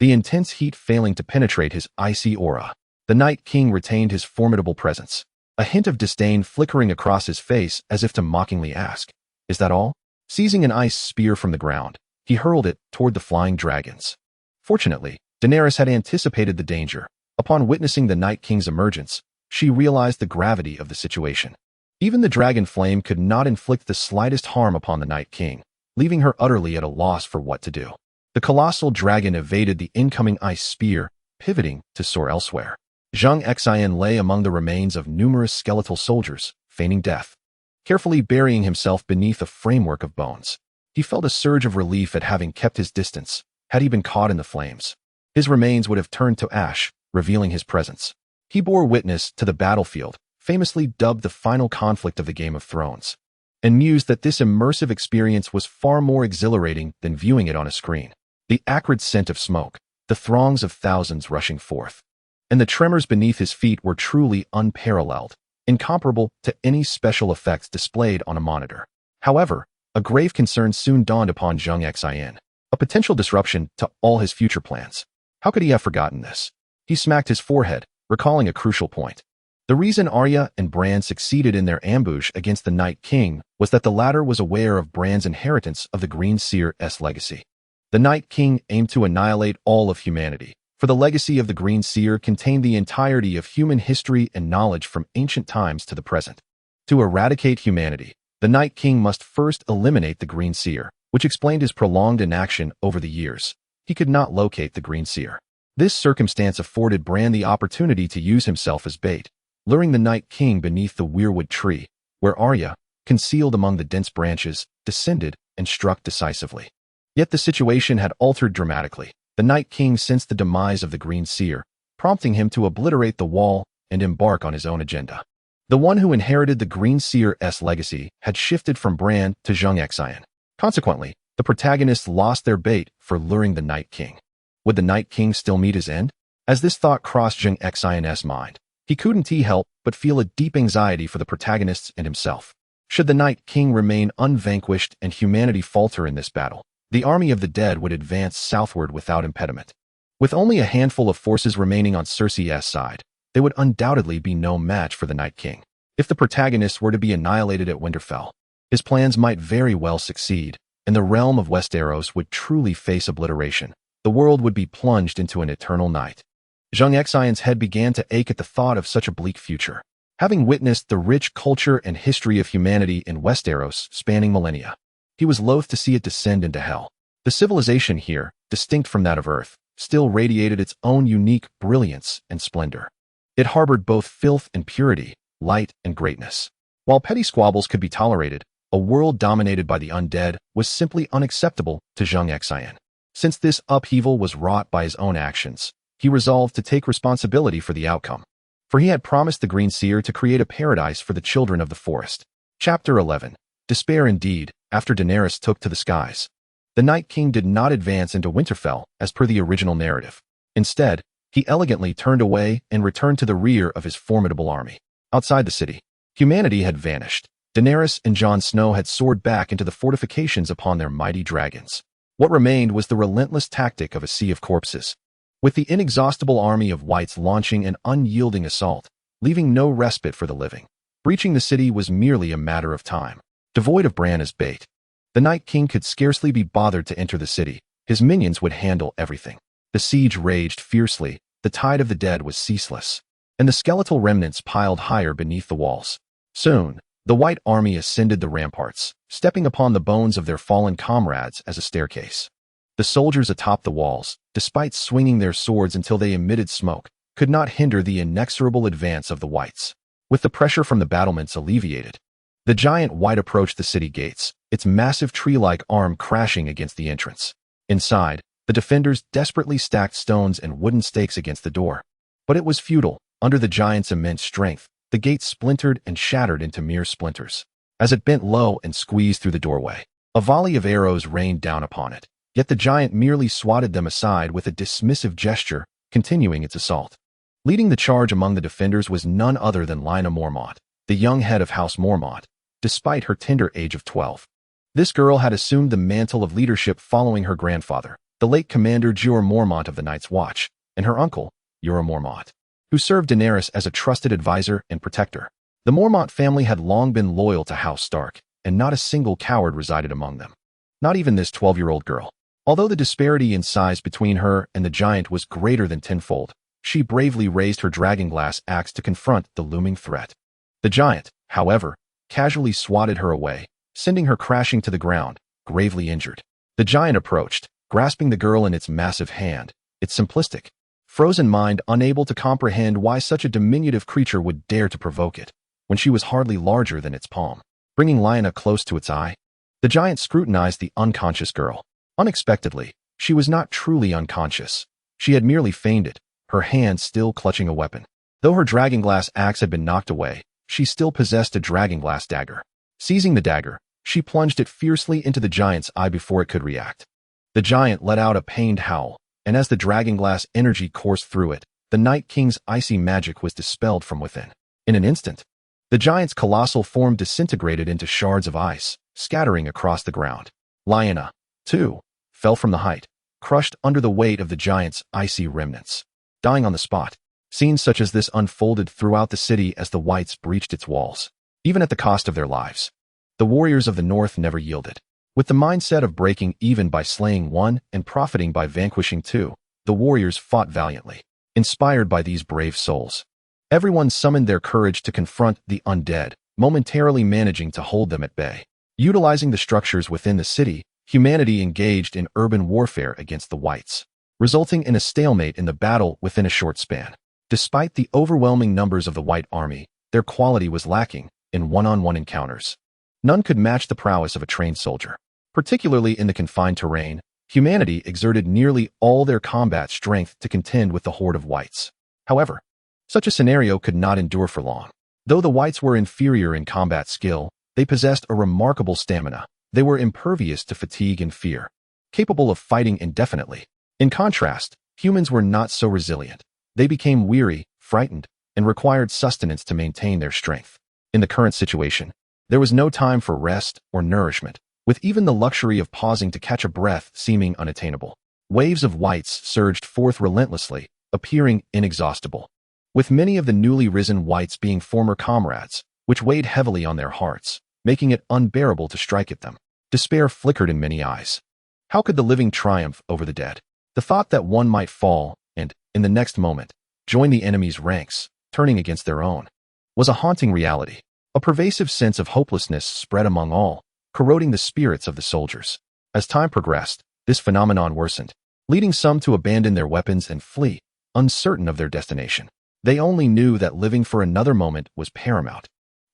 The intense heat failing to penetrate his icy aura, the Night King retained his formidable presence, a hint of disdain flickering across his face as if to mockingly ask, "Is that all?" Seizing an ice spear from the ground, he hurled it toward the flying dragons. Fortunately, Daenerys had anticipated the danger. Upon witnessing the Night King's emergence, she realized the gravity of the situation. Even the dragon flame could not inflict the slightest harm upon the Night King, leaving her utterly at a loss for what to do. The colossal dragon evaded the incoming ice spear, pivoting to soar elsewhere. Zheng Xin lay among the remains of numerous skeletal soldiers, feigning death, carefully burying himself beneath a framework of bones. He felt a surge of relief at having kept his distance. Had he been caught in the flames, his remains would have turned to ash, revealing his presence. He bore witness to the battlefield, famously dubbed the final conflict of the Game of Thrones, and mused that this immersive experience was far more exhilarating than viewing it on a screen. The acrid scent of smoke, the throngs of thousands rushing forth, and the tremors beneath his feet were truly unparalleled, incomparable to any special effects displayed on a monitor. However, a grave concern soon dawned upon Zheng Xin. A potential disruption to all his future plans. How could he have forgotten this? He smacked his forehead, recalling a crucial point. The reason Arya and Bran succeeded in their ambush against the Night King was that the latter was aware of Bran's inheritance of the Green Seer's legacy. The Night King aimed to annihilate all of humanity, for the legacy of the Green Seer contained the entirety of human history and knowledge from ancient times to the present. To eradicate humanity, the Night King must first eliminate the Green Seer, which explained his prolonged inaction over the years. He could not locate the Green Seer. This circumstance afforded Bran the opportunity to use himself as bait, luring the Night King beneath the weirwood tree, where Arya, concealed among the dense branches, descended and struck decisively. Yet the situation had altered dramatically. The Night King sensed the demise of the Green Seer, prompting him to obliterate the wall and embark on his own agenda. The one who inherited the Green Seer's legacy had shifted from Bran to Zheng Xin. Consequently, the protagonists lost their bait for luring the Night King. Would the Night King still meet his end? As this thought crossed Zheng Xin's mind, he couldn't help but feel a deep anxiety for the protagonists and himself. Should the Night King remain unvanquished and humanity falter in this battle, the army of the dead would advance southward without impediment. With only a handful of forces remaining on Cersei's side, they would undoubtedly be no match for the Night King. If the protagonists were to be annihilated at Winterfell, his plans might very well succeed, and the realm of Westeros would truly face obliteration. The world would be plunged into an eternal night. Zheng Xin's head began to ache at the thought of such a bleak future. Having witnessed the rich culture and history of humanity in Westeros spanning millennia, he was loath to see it descend into hell. The civilization here, distinct from that of Earth, still radiated its own unique brilliance and splendor. It harbored both filth and purity, light and greatness. While petty squabbles could be tolerated, a world dominated by the undead, was simply unacceptable to Zheng Xin. Since this upheaval was wrought by his own actions, he resolved to take responsibility for the outcome. For he had promised the Green Seer to create a paradise for the children of the forest. Chapter 11. Despair indeed, after Daenerys took to the skies. The Night King did not advance into Winterfell as per the original narrative. Instead, he elegantly turned away and returned to the rear of his formidable army. Outside the city, humanity had vanished. Daenerys and Jon Snow had soared back into the fortifications upon their mighty dragons. What remained was the relentless tactic of a sea of corpses, with the inexhaustible army of wights launching an unyielding assault, leaving no respite for the living. Breaching the city was merely a matter of time. Devoid of Bran as bait, the Night King could scarcely be bothered to enter the city. His minions would handle everything. The siege raged fiercely, the tide of the dead was ceaseless, and the skeletal remnants piled higher beneath the walls. Soon, the White Army ascended the ramparts, stepping upon the bones of their fallen comrades as a staircase. The soldiers atop the walls, despite swinging their swords until they emitted smoke, could not hinder the inexorable advance of the Whites. With the pressure from the battlements alleviated, the giant Wight approached the city gates, its massive tree-like arm crashing against the entrance. Inside, the defenders desperately stacked stones and wooden stakes against the door. But it was futile. Under the giant's immense strength, the gate splintered and shattered into mere splinters. As it bent low and squeezed through the doorway, a volley of arrows rained down upon it. Yet the giant merely swatted them aside with a dismissive gesture, continuing its assault. Leading the charge among the defenders was none other than Lyanna Mormont, the young head of House Mormont, despite her tender age of 12. This girl had assumed the mantle of leadership following her grandfather, the late Commander Jorah Mormont of the Night's Watch, and her uncle, Jorah Mormont, who served Daenerys as a trusted advisor and protector. The Mormont family had long been loyal to House Stark, and not a single coward resided among them. Not even this 12-year-old girl. Although the disparity in size between her and the giant was greater than tenfold, she bravely raised her dragonglass axe to confront the looming threat. The giant, however, casually swatted her away, sending her crashing to the ground, gravely injured. The giant approached, grasping the girl in its massive hand, its simplistic, frozen mind unable to comprehend why such a diminutive creature would dare to provoke it, when she was hardly larger than its palm. Bringing Lyanna close to its eye, the giant scrutinized the unconscious girl. Unexpectedly, she was not truly unconscious. She had merely feigned it, her hand still clutching a weapon. Though her dragonglass axe had been knocked away, she still possessed a dragonglass dagger. Seizing the dagger, she plunged it fiercely into the giant's eye before it could react. The giant let out a pained howl, and as the dragonglass energy coursed through it, the Night King's icy magic was dispelled from within. In an instant, the giant's colossal form disintegrated into shards of ice, scattering across the ground. Lyanna, too, fell from the height, crushed under the weight of the giant's icy remnants, dying on the spot. Scenes such as this unfolded throughout the city as the Whites breached its walls, even at the cost of their lives. The warriors of the North never yielded. With the mindset of breaking even by slaying one and profiting by vanquishing two, the warriors fought valiantly. Inspired by these brave souls, everyone summoned their courage to confront the undead, momentarily managing to hold them at bay. Utilizing the structures within the city, humanity engaged in urban warfare against the Whites, resulting in a stalemate in the battle within a short span. Despite the overwhelming numbers of the White Army, their quality was lacking in one-on-one encounters. None could match the prowess of a trained soldier. Particularly in the confined terrain, humanity exerted nearly all their combat strength to contend with the horde of Whites. However, such a scenario could not endure for long. Though the Whites were inferior in combat skill, they possessed a remarkable stamina. They were impervious to fatigue and fear, capable of fighting indefinitely. In contrast, humans were not so resilient. They became weary, frightened, and required sustenance to maintain their strength. In the current situation, there was no time for rest or nourishment, with even the luxury of pausing to catch a breath seeming unattainable. Waves of Whites surged forth relentlessly, appearing inexhaustible, with many of the newly risen Whites being former comrades, which weighed heavily on their hearts, making it unbearable to strike at them. Despair flickered in many eyes. How could the living triumph over the dead? The thought that one might fall and, in the next moment, join the enemy's ranks, turning against their own, was a haunting reality. A pervasive sense of hopelessness spread among all, corroding the spirits of the soldiers. As time progressed, this phenomenon worsened, leading some to abandon their weapons and flee, uncertain of their destination. They only knew that living for another moment was paramount.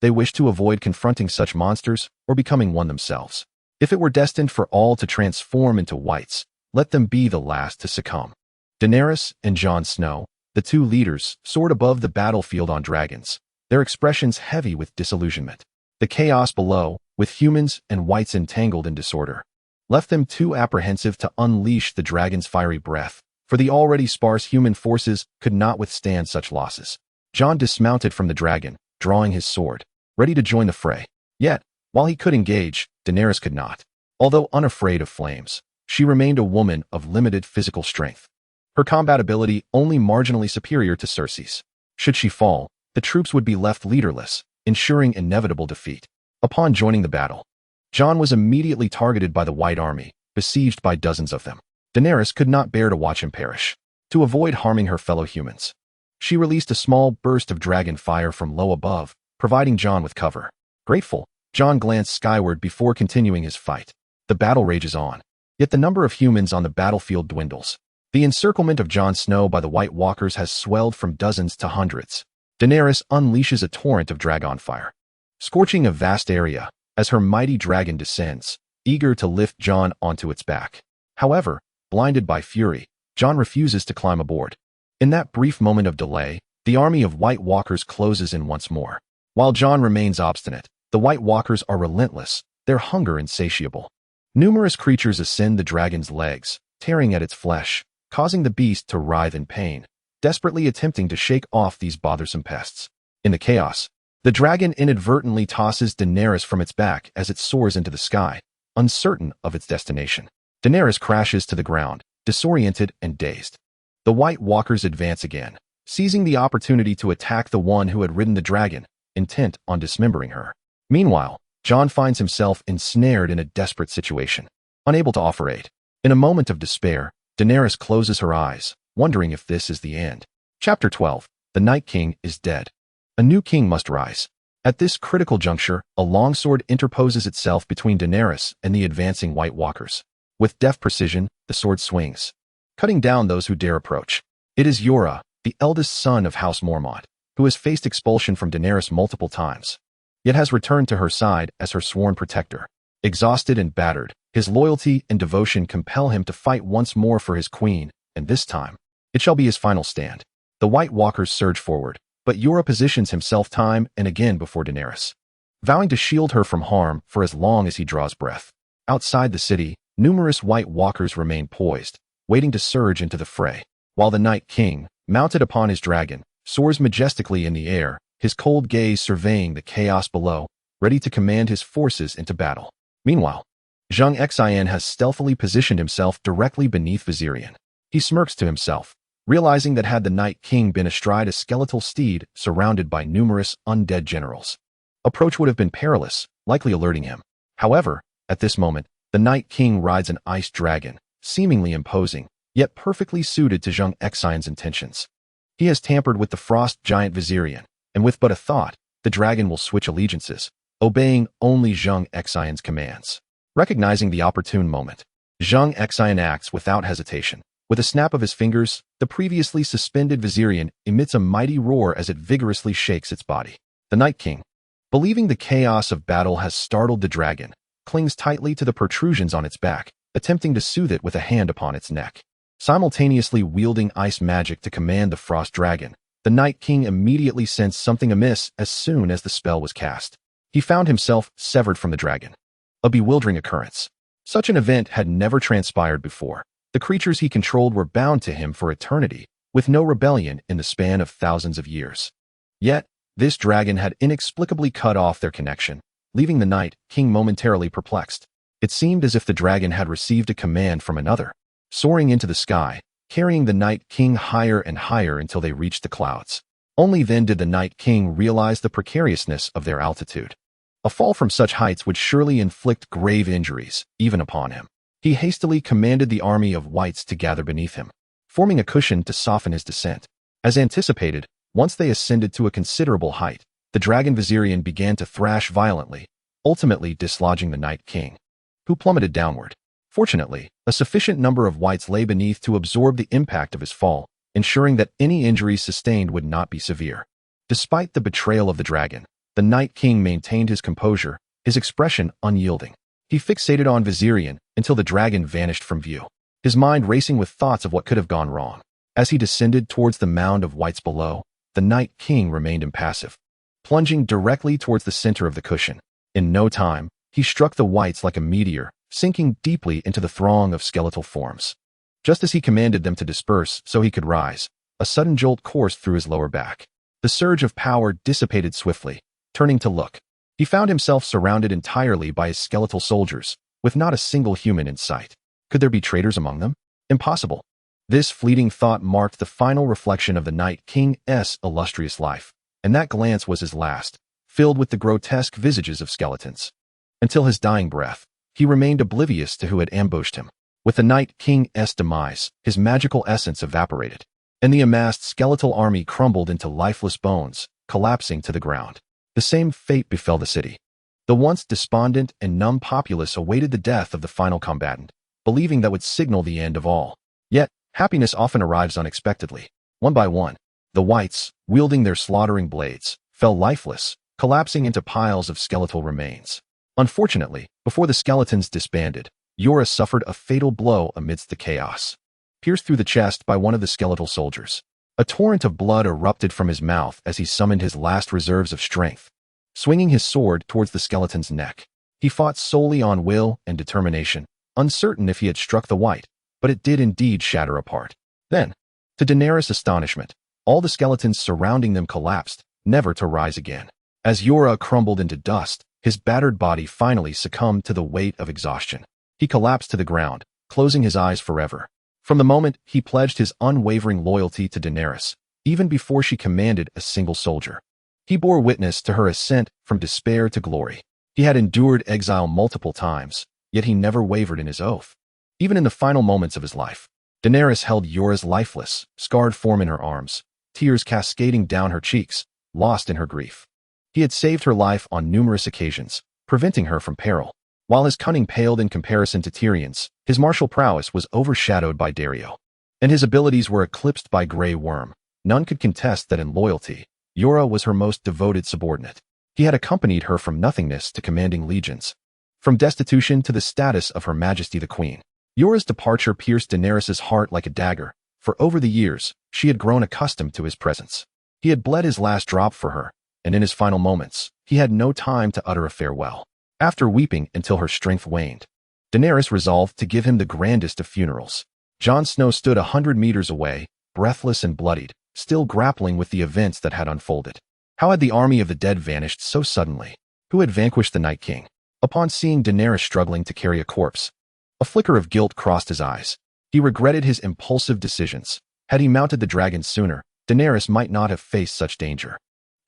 They wished to avoid confronting such monsters or becoming one themselves. If it were destined for all to transform into wights, let them be the last to succumb. Daenerys and Jon Snow, the two leaders, soared above the battlefield on dragons, their expressions heavy with disillusionment. The chaos below, with humans and wights entangled in disorder, left them too apprehensive to unleash the dragon's fiery breath, for the already sparse human forces could not withstand such losses. Jon dismounted from the dragon, drawing his sword, ready to join the fray. Yet, while he could engage, Daenerys could not. Although unafraid of flames, she remained a woman of limited physical strength. Her combat ability only marginally superior to Cersei's. Should she fall, the troops would be left leaderless, ensuring inevitable defeat. Upon joining the battle, Jon was immediately targeted by the White Army, besieged by dozens of them. Daenerys could not bear to watch him perish. To avoid harming her fellow humans, she released a small burst of dragon fire from low above, providing Jon with cover. Grateful, Jon glanced skyward before continuing his fight. The battle rages on, yet the number of humans on the battlefield dwindles. The encirclement of Jon Snow by the White Walkers has swelled from dozens to hundreds. Daenerys unleashes a torrent of dragon fire, scorching a vast area as her mighty dragon descends, eager to lift Jon onto its back. However, blinded by fury, Jon refuses to climb aboard. In that brief moment of delay, the army of White Walkers closes in once more. While Jon remains obstinate, the White Walkers are relentless, their hunger insatiable. Numerous creatures ascend the dragon's legs, tearing at its flesh, causing the beast to writhe in pain, desperately attempting to shake off these bothersome pests. In the chaos, the dragon inadvertently tosses Daenerys from its back as it soars into the sky, uncertain of its destination. Daenerys crashes to the ground, disoriented and dazed. The White Walkers advance again, seizing the opportunity to attack the one who had ridden the dragon, intent on dismembering her. Meanwhile, Jon finds himself ensnared in a desperate situation, unable to offer aid. In a moment of despair, Daenerys closes her eyes, wondering if this is the end. Chapter 12. The Night King is dead. A new king must rise. At this critical juncture, a longsword interposes itself between Daenerys and the advancing White Walkers. With deft precision, the sword swings, cutting down those who dare approach. It is Jorah, the eldest son of House Mormont, who has faced expulsion from Daenerys multiple times, yet has returned to her side as her sworn protector. Exhausted and battered, his loyalty and devotion compel him to fight once more for his queen, and this time, it shall be his final stand. The White Walkers surge forward, but Jorah positions himself time and again before Daenerys, vowing to shield her from harm for as long as he draws breath. Outside the city, numerous White Walkers remain poised, waiting to surge into the fray, while the Night King, mounted upon his dragon, soars majestically in the air, his cold gaze surveying the chaos below, ready to command his forces into battle. Meanwhile, Zheng Xin has stealthily positioned himself directly beneath Viserion. He smirks to himself, realizing that had the Night King been astride a skeletal steed surrounded by numerous undead generals, approach would have been perilous, likely alerting him. However, at this moment, the Night King rides an ice dragon, seemingly imposing, yet perfectly suited to Zheng Xin's intentions. He has tampered with the frost giant Viserion, and with but a thought, the dragon will switch allegiances, obeying only Zheng Xin's commands. Recognizing the opportune moment, Zheng Xin acts without hesitation. With a snap of his fingers, the previously suspended Viserion emits a mighty roar as it vigorously shakes its body. The Night King, believing the chaos of battle has startled the dragon, clings tightly to the protrusions on its back, attempting to soothe it with a hand upon its neck. Simultaneously wielding ice magic to command the frost dragon, the Night King immediately sensed something amiss as soon as the spell was cast. He found himself severed from the dragon. A bewildering occurrence. Such an event had never transpired before. The creatures he controlled were bound to him for eternity, with no rebellion in the span of thousands of years. Yet, this dragon had inexplicably cut off their connection, leaving the Night King momentarily perplexed. It seemed as if the dragon had received a command from another, soaring into the sky, carrying the Night King higher and higher until they reached the clouds. Only then did the Night King realize the precariousness of their altitude. A fall from such heights would surely inflict grave injuries, even upon him. He hastily commanded the army of wights to gather beneath him, forming a cushion to soften his descent. As anticipated, once they ascended to a considerable height, the dragon Viserion began to thrash violently, ultimately dislodging the Night King, who plummeted downward. Fortunately, a sufficient number of wights lay beneath to absorb the impact of his fall, ensuring that any injuries sustained would not be severe. Despite the betrayal of the dragon, The Night King maintained his composure, his expression unyielding. He fixated on Viserion until the dragon vanished from view, his mind racing with thoughts of what could have gone wrong. As he descended towards the mound of wights below, the Night King remained impassive, plunging directly towards the center of the cushion. In no time, he struck the wights like a meteor, sinking deeply into the throng of skeletal forms. Just as he commanded them to disperse so he could rise, a sudden jolt coursed through his lower back. The surge of power dissipated swiftly. Turning to look, he found himself surrounded entirely by his skeletal soldiers, with not a single human in sight. Could there be traitors among them? Impossible. This fleeting thought marked the final reflection of the Night King's illustrious life, and that glance was his last, filled with the grotesque visages of skeletons. Until his dying breath, he remained oblivious to who had ambushed him. With the Night King's demise, his magical essence evaporated, and the amassed skeletal army crumbled into lifeless bones, collapsing to the ground. The same fate befell the city. The once despondent and numb populace awaited the death of the final combatant, believing that would signal the end of all. Yet, happiness often arrives unexpectedly. One by one, the wights, wielding their slaughtering blades, fell lifeless, collapsing into piles of skeletal remains. Unfortunately, before the skeletons disbanded, Yora suffered a fatal blow amidst the chaos. Pierced through the chest by one of the skeletal soldiers, a torrent of blood erupted from his mouth as he summoned his last reserves of strength. Swinging his sword towards the skeleton's neck, he fought solely on will and determination, uncertain if he had struck the wight, but it did indeed shatter apart. Then, to Daenerys' astonishment, all the skeletons surrounding them collapsed, never to rise again. As Yora crumbled into dust, his battered body finally succumbed to the weight of exhaustion. He collapsed to the ground, closing his eyes forever. From the moment he pledged his unwavering loyalty to Daenerys, even before she commanded a single soldier. He bore witness to her ascent from despair to glory. He had endured exile multiple times, yet he never wavered in his oath. Even in the final moments of his life, Daenerys held Yora's lifeless, scarred form in her arms, tears cascading down her cheeks, lost in her grief. He had saved her life on numerous occasions, preventing her from peril. While his cunning paled in comparison to Tyrion's, his martial prowess was overshadowed by Dario, and his abilities were eclipsed by Grey Worm. None could contest that in loyalty, Yora was her most devoted subordinate. He had accompanied her from nothingness to commanding legions, from destitution to the status of Her Majesty the Queen. Yora's departure pierced Daenerys' heart like a dagger, for over the years, she had grown accustomed to his presence. He had bled his last drop for her, and in his final moments, he had no time to utter a farewell. After weeping until her strength waned, Daenerys resolved to give him the grandest of funerals. Jon Snow stood 100 meters away, breathless and bloodied, still grappling with the events that had unfolded. How had the army of the dead vanished so suddenly? Who had vanquished the Night King? Upon seeing Daenerys struggling to carry a corpse, a flicker of guilt crossed his eyes. He regretted his impulsive decisions. Had he mounted the dragon sooner, Daenerys might not have faced such danger.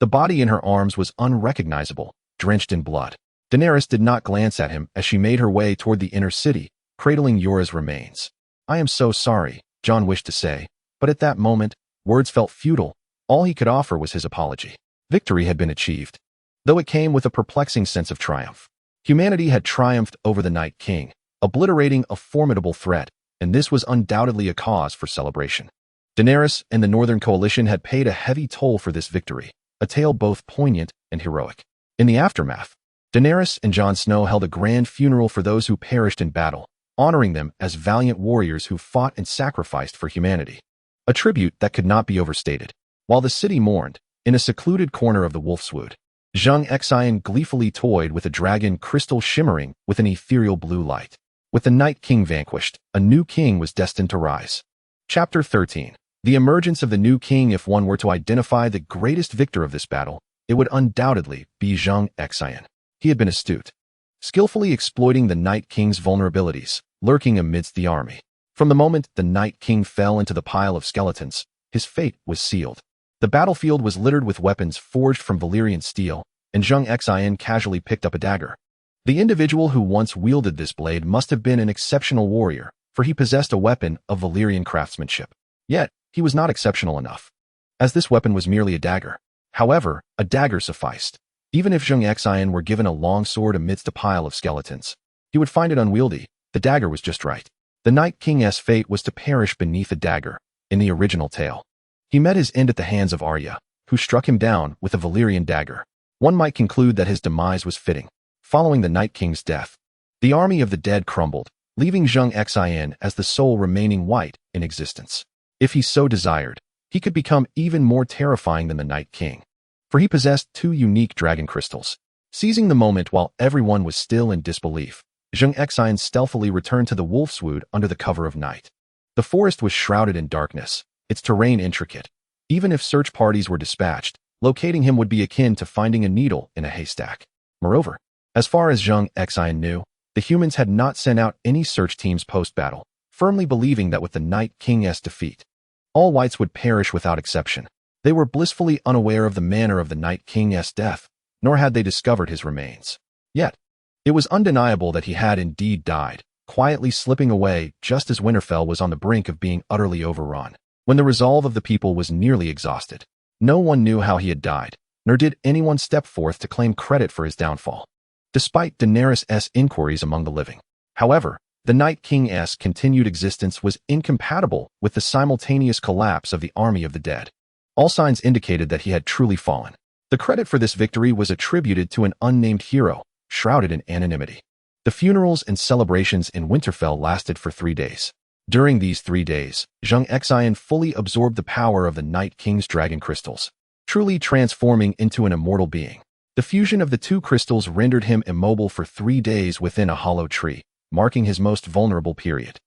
The body in her arms was unrecognizable, drenched in blood. Daenerys did not glance at him as she made her way toward the inner city, cradling Yora's remains. "I am so sorry," Jon wished to say, but at that moment, words felt futile. All he could offer was his apology. Victory had been achieved, though it came with a perplexing sense of triumph. Humanity had triumphed over the Night King, obliterating a formidable threat, and this was undoubtedly a cause for celebration. Daenerys and the Northern Coalition had paid a heavy toll for this victory, a tale both poignant and heroic. In the aftermath, Daenerys and Jon Snow held a grand funeral for those who perished in battle, honoring them as valiant warriors who fought and sacrificed for humanity. A tribute that could not be overstated. While the city mourned, in a secluded corner of the Wolfswood, Zheng Xin gleefully toyed with a dragon crystal shimmering with an ethereal blue light. With the Night King vanquished, a new king was destined to rise. Chapter 13. The emergence of the new king. If one were to identify the greatest victor of this battle, it would undoubtedly be Zheng Xin. He had been astute, skillfully exploiting the Night King's vulnerabilities, lurking amidst the army. From the moment the Night King fell into the pile of skeletons, his fate was sealed. The battlefield was littered with weapons forged from Valyrian steel, and Zheng Xin casually picked up a dagger. The individual who once wielded this blade must have been an exceptional warrior, for he possessed a weapon of Valyrian craftsmanship. Yet, he was not exceptional enough, as this weapon was merely a dagger. However, a dagger sufficed. Even if Zheng Xin were given a long sword amidst a pile of skeletons, he would find it unwieldy. The dagger was just right. The Night King's fate was to perish beneath a dagger. In the original tale, he met his end at the hands of Arya, who struck him down with a Valyrian dagger. One might conclude that his demise was fitting. Following the Night King's death, the army of the dead crumbled, leaving Zheng Xin as the sole remaining wight in existence. If he so desired, he could become even more terrifying than the Night King, for he possessed 2 unique dragon crystals. Seizing the moment while everyone was still in disbelief, Zheng Xin stealthily returned to the Wolfswood under the cover of night. The forest was shrouded in darkness, its terrain intricate. Even if search parties were dispatched, locating him would be akin to finding a needle in a haystack. Moreover, as far as Zheng Xin knew, the humans had not sent out any search teams post-battle, firmly believing that with the Night King's defeat, all wights would perish without exception. They were blissfully unaware of the manner of the Night King's death, nor had they discovered his remains. Yet, it was undeniable that he had indeed died, quietly slipping away just as Winterfell was on the brink of being utterly overrun. When the resolve of the people was nearly exhausted, no one knew how he had died, nor did anyone step forth to claim credit for his downfall, despite Daenerys' inquiries among the living. However, the Night King's continued existence was incompatible with the simultaneous collapse of the army of the dead. All signs indicated that he had truly fallen. The credit for this victory was attributed to an unnamed hero, shrouded in anonymity. The funerals and celebrations in Winterfell lasted for 3 days. During these 3 days, Zheng Xin fully absorbed the power of the Night King's dragon crystals, truly transforming into an immortal being. The fusion of the 2 crystals rendered him immobile for 3 days within a hollow tree, marking his most vulnerable period.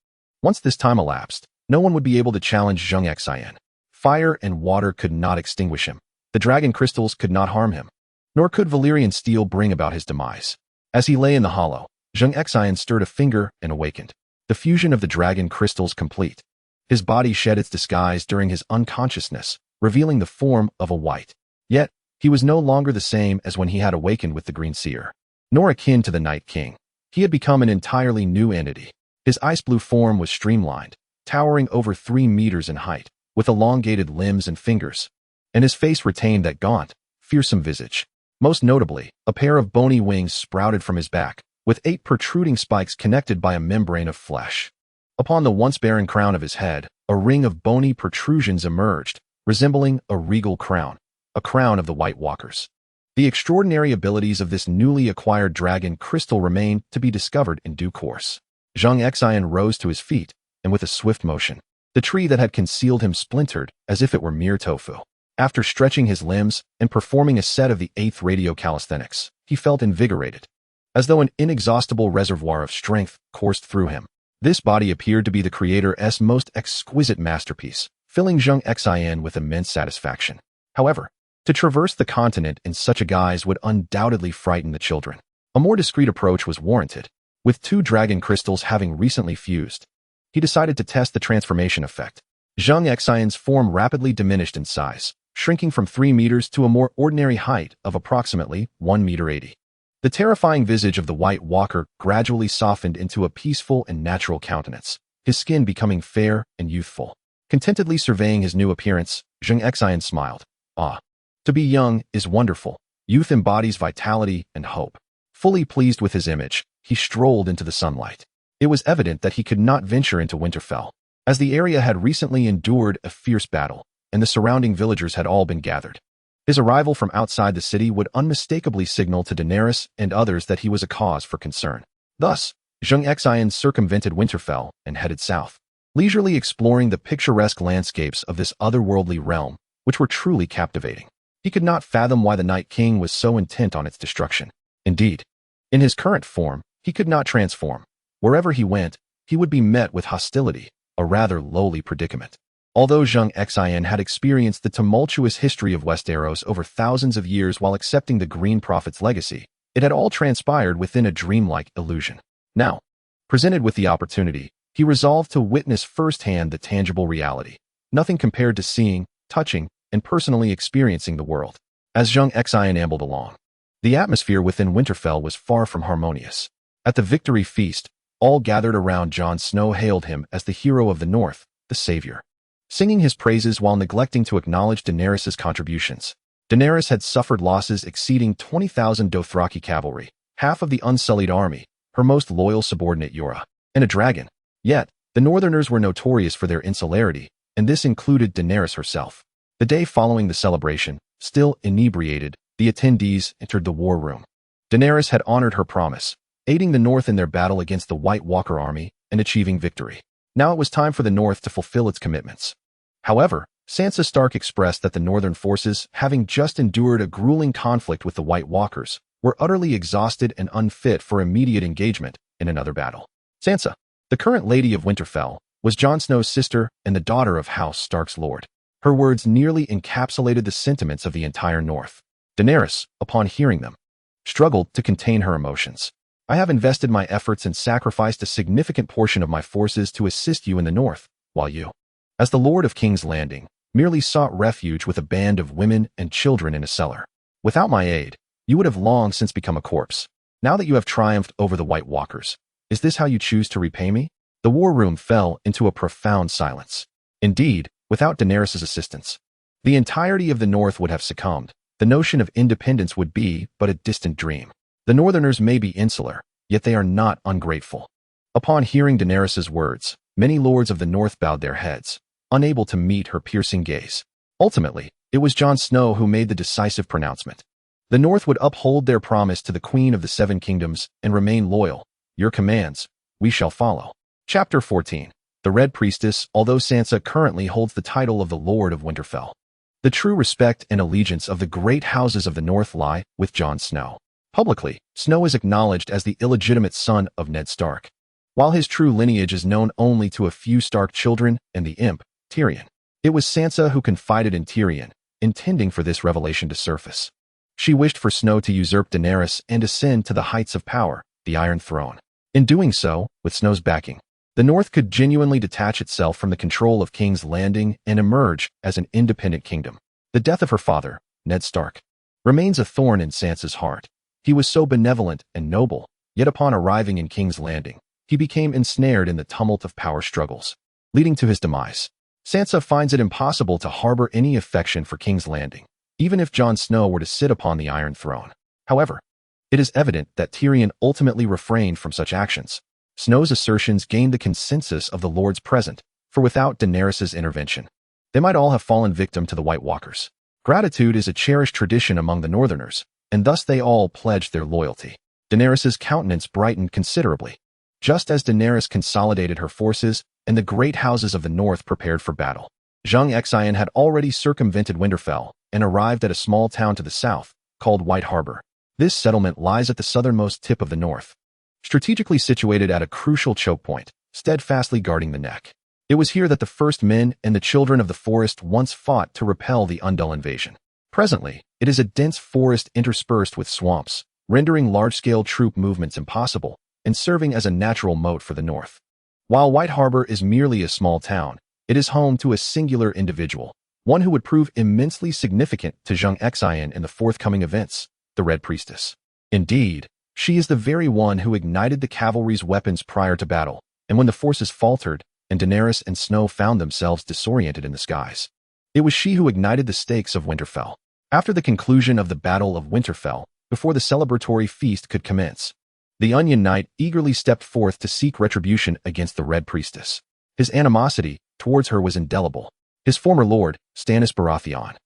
Once this time elapsed, no one would be able to challenge Zheng Xin. Fire and water could not extinguish him. The dragon crystals could not harm him, nor could Valyrian steel bring about his demise. As he lay in the hollow, Zheng Xin stirred a finger and awakened. The fusion of the dragon crystals complete. His body shed its disguise during his unconsciousness, revealing the form of a wight. Yet, he was no longer the same as when he had awakened with the Green Seer, nor akin to the Night King. He had become an entirely new entity. His ice-blue form was streamlined, towering over 3 meters in height, with elongated limbs and fingers, and his face retained that gaunt, fearsome visage. Most notably, a pair of bony wings sprouted from his back, with 8 protruding spikes connected by a membrane of flesh. Upon the once barren crown of his head, a ring of bony protrusions emerged, resembling a regal crown, a crown of the White Walkers. The extraordinary abilities of this newly acquired dragon crystal remained to be discovered in due course. Zheng Xin rose to his feet, and with a swift motion, the tree that had concealed him splintered as if it were mere tofu. After stretching his limbs and performing a set of the 8th radio calisthenics, he felt invigorated, as though an inexhaustible reservoir of strength coursed through him. This body appeared to be the Creator's most exquisite masterpiece, filling Zheng Xin with immense satisfaction. However, to traverse the continent in such a guise would undoubtedly frighten the children. A more discreet approach was warranted. With 2 dragon crystals having recently fused, he decided to test the transformation effect. Zheng Xin's form rapidly diminished in size, shrinking from 3 meters to a more ordinary height of approximately 1 meter 80. The terrifying visage of the White Walker gradually softened into a peaceful and natural countenance, his skin becoming fair and youthful. Contentedly surveying his new appearance, Zheng Xin smiled. Ah, to be young is wonderful. Youth embodies vitality and hope. Fully pleased with his image, he strolled into the sunlight. It was evident that he could not venture into Winterfell, as the area had recently endured a fierce battle, and the surrounding villagers had all been gathered. His arrival from outside the city would unmistakably signal to Daenerys and others that he was a cause for concern. Thus, Zheng Xin circumvented Winterfell and headed south, leisurely exploring the picturesque landscapes of this otherworldly realm, which were truly captivating. He could not fathom why the Night King was so intent on its destruction. Indeed, in his current form, he could not transform. Wherever he went, he would be met with hostility, a rather lowly predicament. Although Zheng Xin had experienced the tumultuous history of Westeros over thousands of years while accepting the Green Prophet's legacy, it had all transpired within a dreamlike illusion. Now, presented with the opportunity, he resolved to witness firsthand the tangible reality, nothing compared to seeing, touching, and personally experiencing the world. As Zheng Xin ambled along, the atmosphere within Winterfell was far from harmonious. At the victory feast, all gathered around Jon Snow hailed him as the hero of the North, the savior, singing his praises while neglecting to acknowledge Daenerys' contributions. Daenerys had suffered losses exceeding 20,000 Dothraki cavalry, half of the Unsullied army, her most loyal subordinate Yora, and a dragon. Yet, the Northerners were notorious for their insularity, and this included Daenerys herself. The day following the celebration, still inebriated, the attendees entered the war room. Daenerys had honored her promise, aiding the North in their battle against the White Walker army and achieving victory. Now it was time for the North to fulfill its commitments. However, Sansa Stark expressed that the Northern forces, having just endured a grueling conflict with the White Walkers, were utterly exhausted and unfit for immediate engagement in another battle. Sansa, the current Lady of Winterfell, was Jon Snow's sister and the daughter of House Stark's lord. Her words nearly encapsulated the sentiments of the entire North. Daenerys, upon hearing them, struggled to contain her emotions. I have invested my efforts and sacrificed a significant portion of my forces to assist you in the North, while you, as the Lord of King's Landing, merely sought refuge with a band of women and children in a cellar. Without my aid, you would have long since become a corpse. Now that you have triumphed over the White Walkers, is this how you choose to repay me? The war room fell into a profound silence. Indeed, without Daenerys' assistance, the entirety of the North would have succumbed. The notion of independence would be but a distant dream. The Northerners may be insular, yet they are not ungrateful. Upon hearing Daenerys' words, many lords of the North bowed their heads, unable to meet her piercing gaze. Ultimately, it was Jon Snow who made the decisive pronouncement. The North would uphold their promise to the Queen of the Seven Kingdoms and remain loyal. Your commands, we shall follow. Chapter 14. The Red Priestess. Although Sansa currently holds the title of the Lord of Winterfell, the true respect and allegiance of the great houses of the North lie with Jon Snow. Publicly, Snow is acknowledged as the illegitimate son of Ned Stark, while his true lineage is known only to a few Stark children and the imp, Tyrion. It was Sansa who confided in Tyrion, intending for this revelation to surface. She wished for Snow to usurp Daenerys and ascend to the heights of power, the Iron Throne. In doing so, with Snow's backing, the North could genuinely detach itself from the control of King's Landing and emerge as an independent kingdom. The death of her father, Ned Stark, remains a thorn in Sansa's heart. He was so benevolent and noble, yet upon arriving in King's Landing, he became ensnared in the tumult of power struggles, leading to his demise. Sansa finds it impossible to harbor any affection for King's Landing, even if Jon Snow were to sit upon the Iron Throne. However, it is evident that Tyrion ultimately refrained from such actions. Snow's assertions gained the consensus of the lords present, for without Daenerys' intervention, they might all have fallen victim to the White Walkers. Gratitude is a cherished tradition among the Northerners, and thus they all pledged their loyalty. Daenerys' countenance brightened considerably, just as Daenerys consolidated her forces and the great houses of the North prepared for battle. Zheng Xin had already circumvented Winterfell and arrived at a small town to the south, called White Harbor. This settlement lies at the southernmost tip of the North, strategically situated at a crucial choke point, steadfastly guarding the neck. It was here that the first men and the children of the forest once fought to repel the Undul invasion. Presently, it is a dense forest interspersed with swamps, rendering large-scale troop movements impossible and serving as a natural moat for the North. While White Harbor is merely a small town, it is home to a singular individual, one who would prove immensely significant to Zheng Xin in the forthcoming events, the Red Priestess. Indeed, she is the very one who ignited the cavalry's weapons prior to battle, and when the forces faltered, and Daenerys and Snow found themselves disoriented in the skies, it was she who ignited the stakes of Winterfell. After the conclusion of the Battle of Winterfell, before the celebratory feast could commence, the Onion Knight eagerly stepped forth to seek retribution against the Red Priestess. His animosity towards her was indelible. His former lord, Stannis Baratheon,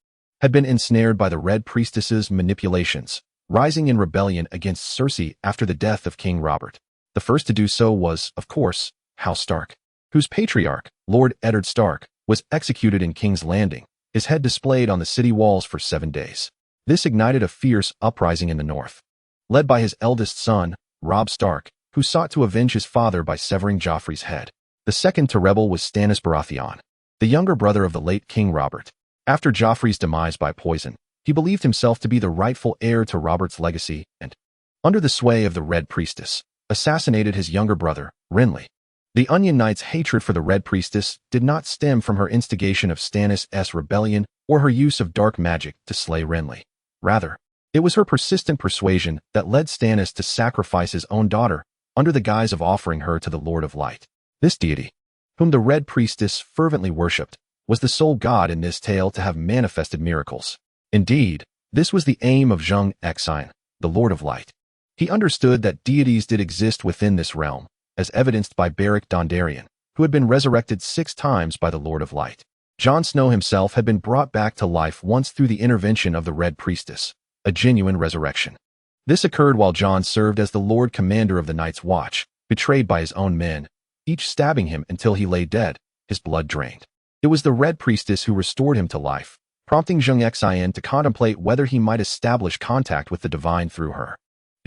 had been ensnared by the Red Priestess's manipulations, rising in rebellion against Cersei after the death of King Robert. The first to do so was, of course, House Stark, whose patriarch, Lord Eddard Stark, was executed in King's Landing, his head displayed on the city walls for 7 days. This ignited a fierce uprising in the North, led by his eldest son, Robb Stark, who sought to avenge his father by severing Joffrey's head. The second to rebel was Stannis Baratheon, the younger brother of the late King Robert. After Joffrey's demise by poison, he believed himself to be the rightful heir to Robert's legacy and, under the sway of the Red Priestess, assassinated his younger brother, Renly. The Onion Knight's hatred for the Red Priestess did not stem from her instigation of Stannis' rebellion or her use of dark magic to slay Renly. Rather, it was her persistent persuasion that led Stannis to sacrifice his own daughter under the guise of offering her to the Lord of Light. This deity, whom the Red Priestess fervently worshipped, was the sole god in this tale to have manifested miracles. Indeed, this was the aim of Zheng Xin, the Lord of Light. He understood that deities did exist within this realm, as evidenced by Beric Dondarrion, who had been resurrected 6 times by the Lord of Light. Jon Snow himself had been brought back to life once through the intervention of the Red Priestess, a genuine resurrection. This occurred while Jon served as the Lord Commander of the Night's Watch, betrayed by his own men, each stabbing him until he lay dead, his blood drained. It was the Red Priestess who restored him to life, prompting Zheng Xin to contemplate whether he might establish contact with the divine through her.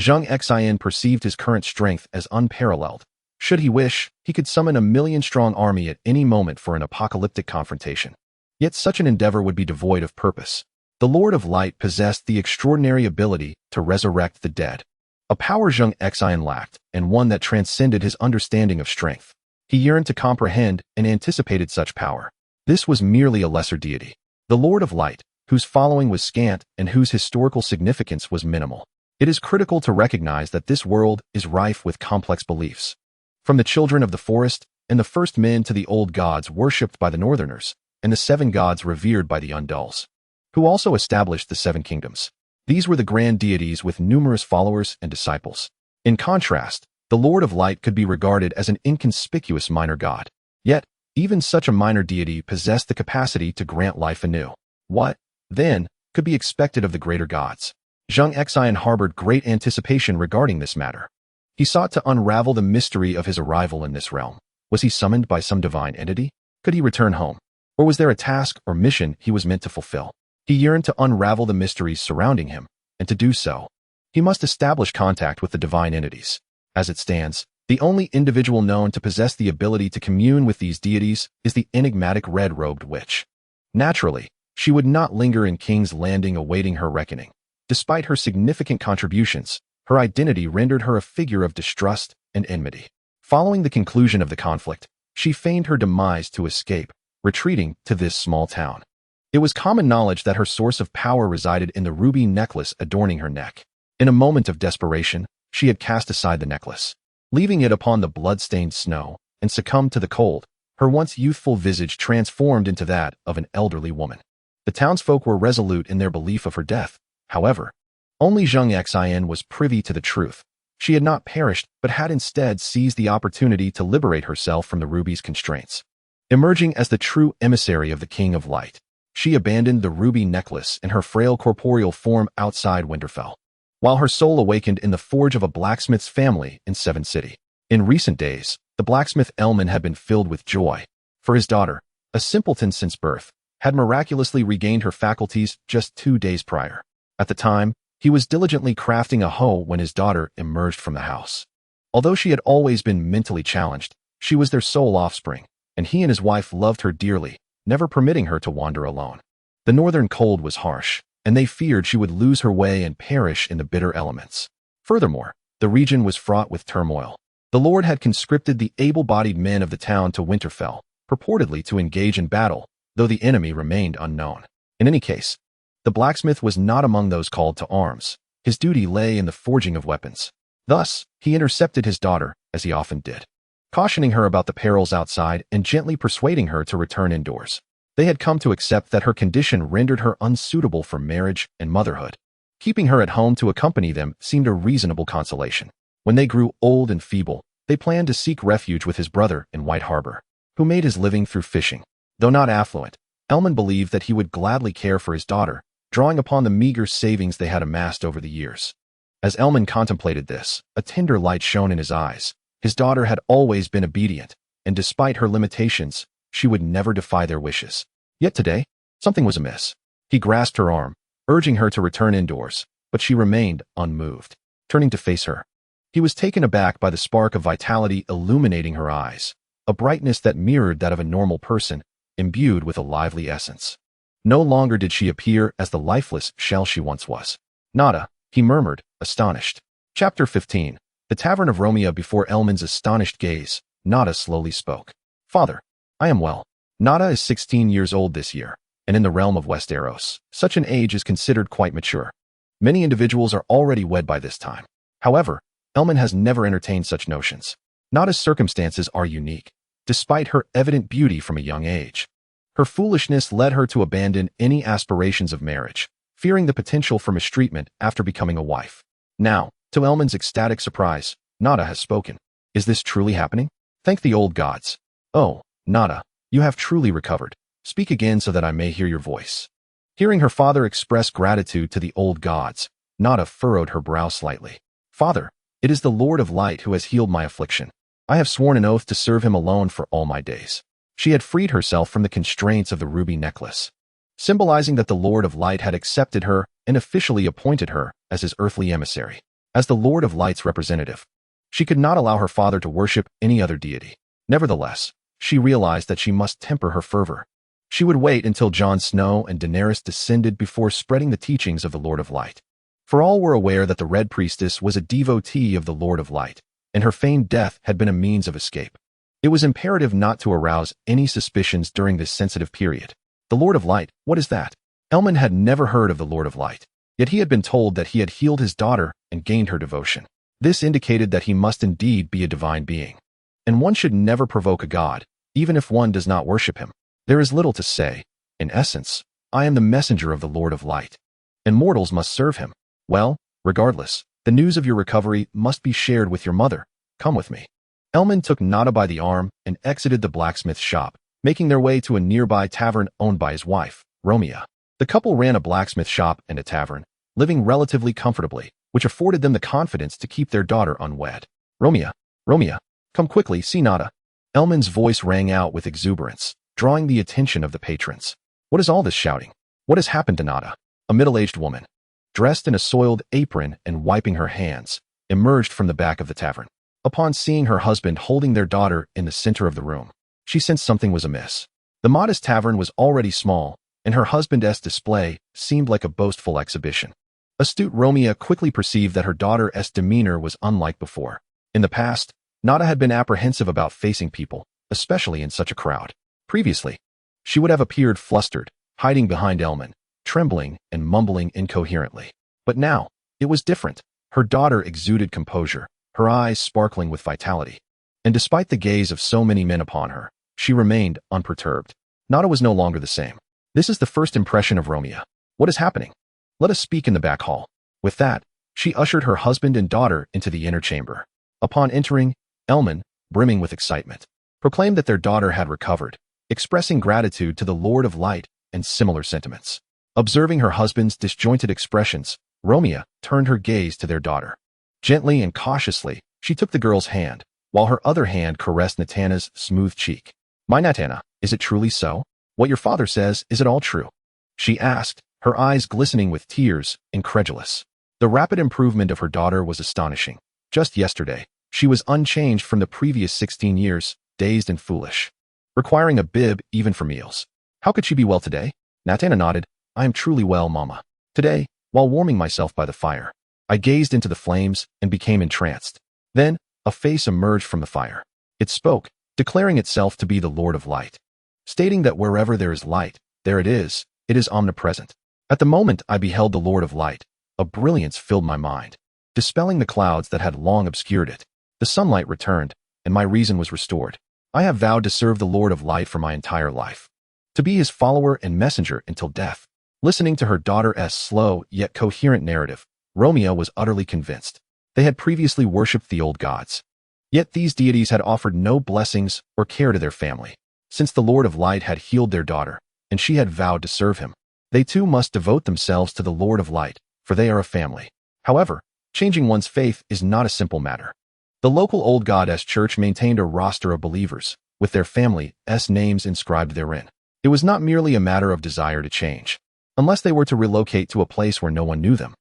Zheng Xin perceived his current strength as unparalleled. Should he wish, he could summon a million-strong army at any moment for an apocalyptic confrontation. Yet such an endeavor would be devoid of purpose. The Lord of Light possessed the extraordinary ability to resurrect the dead, a power Zheng Xin lacked, and one that transcended his understanding of strength. He yearned to comprehend and anticipated such power. This was merely a lesser deity, the Lord of Light, whose following was scant and whose historical significance was minimal. It is critical to recognize that this world is rife with complex beliefs. From the children of the forest and the first men to the old gods worshipped by the Northerners, and the 7 gods revered by the Undulls, who also established the 7 kingdoms. These were the grand deities with numerous followers and disciples. In contrast, the Lord of Light could be regarded as an inconspicuous minor god. Yet, even such a minor deity possessed the capacity to grant life anew. What, then, could be expected of the greater gods? Zheng Xin harbored great anticipation regarding this matter. He sought to unravel the mystery of his arrival in this realm. Was he summoned by some divine entity? Could he return home? Or was there a task or mission he was meant to fulfill? He yearned to unravel the mysteries surrounding him, and to do so, he must establish contact with the divine entities. As it stands, the only individual known to possess the ability to commune with these deities is the enigmatic red-robed witch. Naturally, she would not linger in King's Landing awaiting her reckoning. Despite her significant contributions, her identity rendered her a figure of distrust and enmity. Following the conclusion of the conflict, she feigned her demise to escape, retreating to this small town. It was common knowledge that her source of power resided in the ruby necklace adorning her neck. In a moment of desperation, she had cast aside the necklace, leaving it upon the blood-stained snow, and succumbed to the cold. Her once youthful visage transformed into that of an elderly woman. The townsfolk were resolute in their belief of her death. However, only Zheng Xin was privy to the truth. She had not perished, but had instead seized the opportunity to liberate herself from the ruby's constraints. Emerging as the true emissary of the King of Light, she abandoned the ruby necklace and her frail corporeal form outside Winterfell, while her soul awakened in the forge of a blacksmith's family in Seven City. In recent days, the blacksmith Elman had been filled with joy, for his daughter, a simpleton since birth, had miraculously regained her faculties just 2 days prior. At the time, he was diligently crafting a hoe when his daughter emerged from the house. Although she had always been mentally challenged, she was their sole offspring, and he and his wife loved her dearly, never permitting her to wander alone. The northern cold was harsh, and they feared she would lose her way and perish in the bitter elements. Furthermore, the region was fraught with turmoil. The Lord had conscripted the able-bodied men of the town to Winterfell, purportedly to engage in battle, though the enemy remained unknown. In any case, the blacksmith was not among those called to arms. His duty lay in the forging of weapons. Thus, he intercepted his daughter, as he often did, cautioning her about the perils outside and gently persuading her to return indoors. They had come to accept that her condition rendered her unsuitable for marriage and motherhood. Keeping her at home to accompany them seemed a reasonable consolation. When they grew old and feeble, they planned to seek refuge with his brother in White Harbor, who made his living through fishing. Though not affluent, Elman believed that he would gladly care for his daughter, drawing upon the meager savings they had amassed over the years. As Elman contemplated this, a tender light shone in his eyes. His daughter had always been obedient, and despite her limitations, she would never defy their wishes. Yet today, something was amiss. He grasped her arm, urging her to return indoors, but she remained unmoved. Turning to face her, he was taken aback by the spark of vitality illuminating her eyes, a brightness that mirrored that of a normal person, imbued with a lively essence. No longer did she appear as the lifeless shell she once was. Nada, he murmured, astonished. Chapter 15. The Tavern of Romea. Before Elman's astonished gaze, Nada slowly spoke. Father, I am well. Nada is 16 years old this year, and in the realm of Westeros, such an age is considered quite mature. Many individuals are already wed by this time. However, Elman has never entertained such notions. Nada's circumstances are unique, despite her evident beauty from a young age. Her foolishness led her to abandon any aspirations of marriage, fearing the potential for mistreatment after becoming a wife. Now, to Elman's ecstatic surprise, Nada has spoken. Is this truly happening? Thank the old gods. Oh, Nada, you have truly recovered. Speak again so that I may hear your voice. Hearing her father express gratitude to the old gods, Nada furrowed her brow slightly. "Father, it is the Lord of Light who has healed my affliction. I have sworn an oath to serve him alone for all my days." She had freed herself from the constraints of the ruby necklace, symbolizing that the Lord of Light had accepted her and officially appointed her as his earthly emissary. As the Lord of Light's representative, she could not allow her father to worship any other deity. Nevertheless, she realized that she must temper her fervor. She would wait until Jon Snow and Daenerys descended before spreading the teachings of the Lord of Light. For all were aware that the Red Priestess was a devotee of the Lord of Light, and her feigned death had been a means of escape. It was imperative not to arouse any suspicions during this sensitive period. The Lord of Light, what is that? Elman had never heard of the Lord of Light, yet he had been told that he had healed his daughter and gained her devotion. This indicated that he must indeed be a divine being. And one should never provoke a god, even if one does not worship him. There is little to say. In essence, I am the messenger of the Lord of Light, and mortals must serve him. Well, regardless, the news of your recovery must be shared with your mother. Come with me. Elman took Nada by the arm and exited the blacksmith shop, making their way to a nearby tavern owned by his wife, Romea. The couple ran a blacksmith shop and a tavern, living relatively comfortably, which afforded them the confidence to keep their daughter unwed. Romea, come quickly, see Nada." Elman's voice rang out with exuberance, drawing the attention of the patrons. What is all this shouting? What has happened to Nada? A middle-aged woman, dressed in a soiled apron and wiping her hands, emerged from the back of the tavern. Upon seeing her husband holding their daughter in the center of the room, she sensed something was amiss. The modest tavern was already small, and her husband's display seemed like a boastful exhibition. Astute Romea quickly perceived that her daughter's demeanor was unlike before. In the past, Nada had been apprehensive about facing people, especially in such a crowd. Previously, she would have appeared flustered, hiding behind Elman, trembling and mumbling incoherently. But now, it was different. Her daughter exuded composure, her eyes sparkling with vitality. And despite the gaze of so many men upon her, she remained unperturbed. Nada was no longer the same. This is the first impression of Romea. What is happening? Let us speak in the back hall. With that, she ushered her husband and daughter into the inner chamber. Upon entering, Elman, brimming with excitement, proclaimed that their daughter had recovered, expressing gratitude to the Lord of Light and similar sentiments. Observing her husband's disjointed expressions, Romea turned her gaze to their daughter. Gently and cautiously, she took the girl's hand, while her other hand caressed Natana's smooth cheek. "My Natana, is it truly so? What your father says, is it all true?" she asked, her eyes glistening with tears, incredulous. The rapid improvement of her daughter was astonishing. Just yesterday, she was unchanged from the previous 16 years, dazed and foolish, requiring a bib even for meals. How could she be well today? Natana nodded. "I am truly well, Mama. Today, while warming myself by the fire, I gazed into the flames and became entranced. Then, a face emerged from the fire. It spoke, declaring itself to be the Lord of Light, stating that wherever there is light, there it is omnipresent. At the moment I beheld the Lord of Light, a brilliance filled my mind, dispelling the clouds that had long obscured it. The sunlight returned, and my reason was restored. I have vowed to serve the Lord of Light for my entire life, to be his follower and messenger until death." Listening to her daughter's slow yet coherent narrative, Romea was utterly convinced. They had previously worshipped the old gods. Yet these deities had offered no blessings or care to their family. Since the Lord of Light had healed their daughter, and she had vowed to serve him, they too must devote themselves to the Lord of Light, for they are a family. However, changing one's faith is not a simple matter. The local old goddess church maintained a roster of believers, with their family's names inscribed therein. It was not merely a matter of desire to change, unless they were to relocate to a place where no one knew them.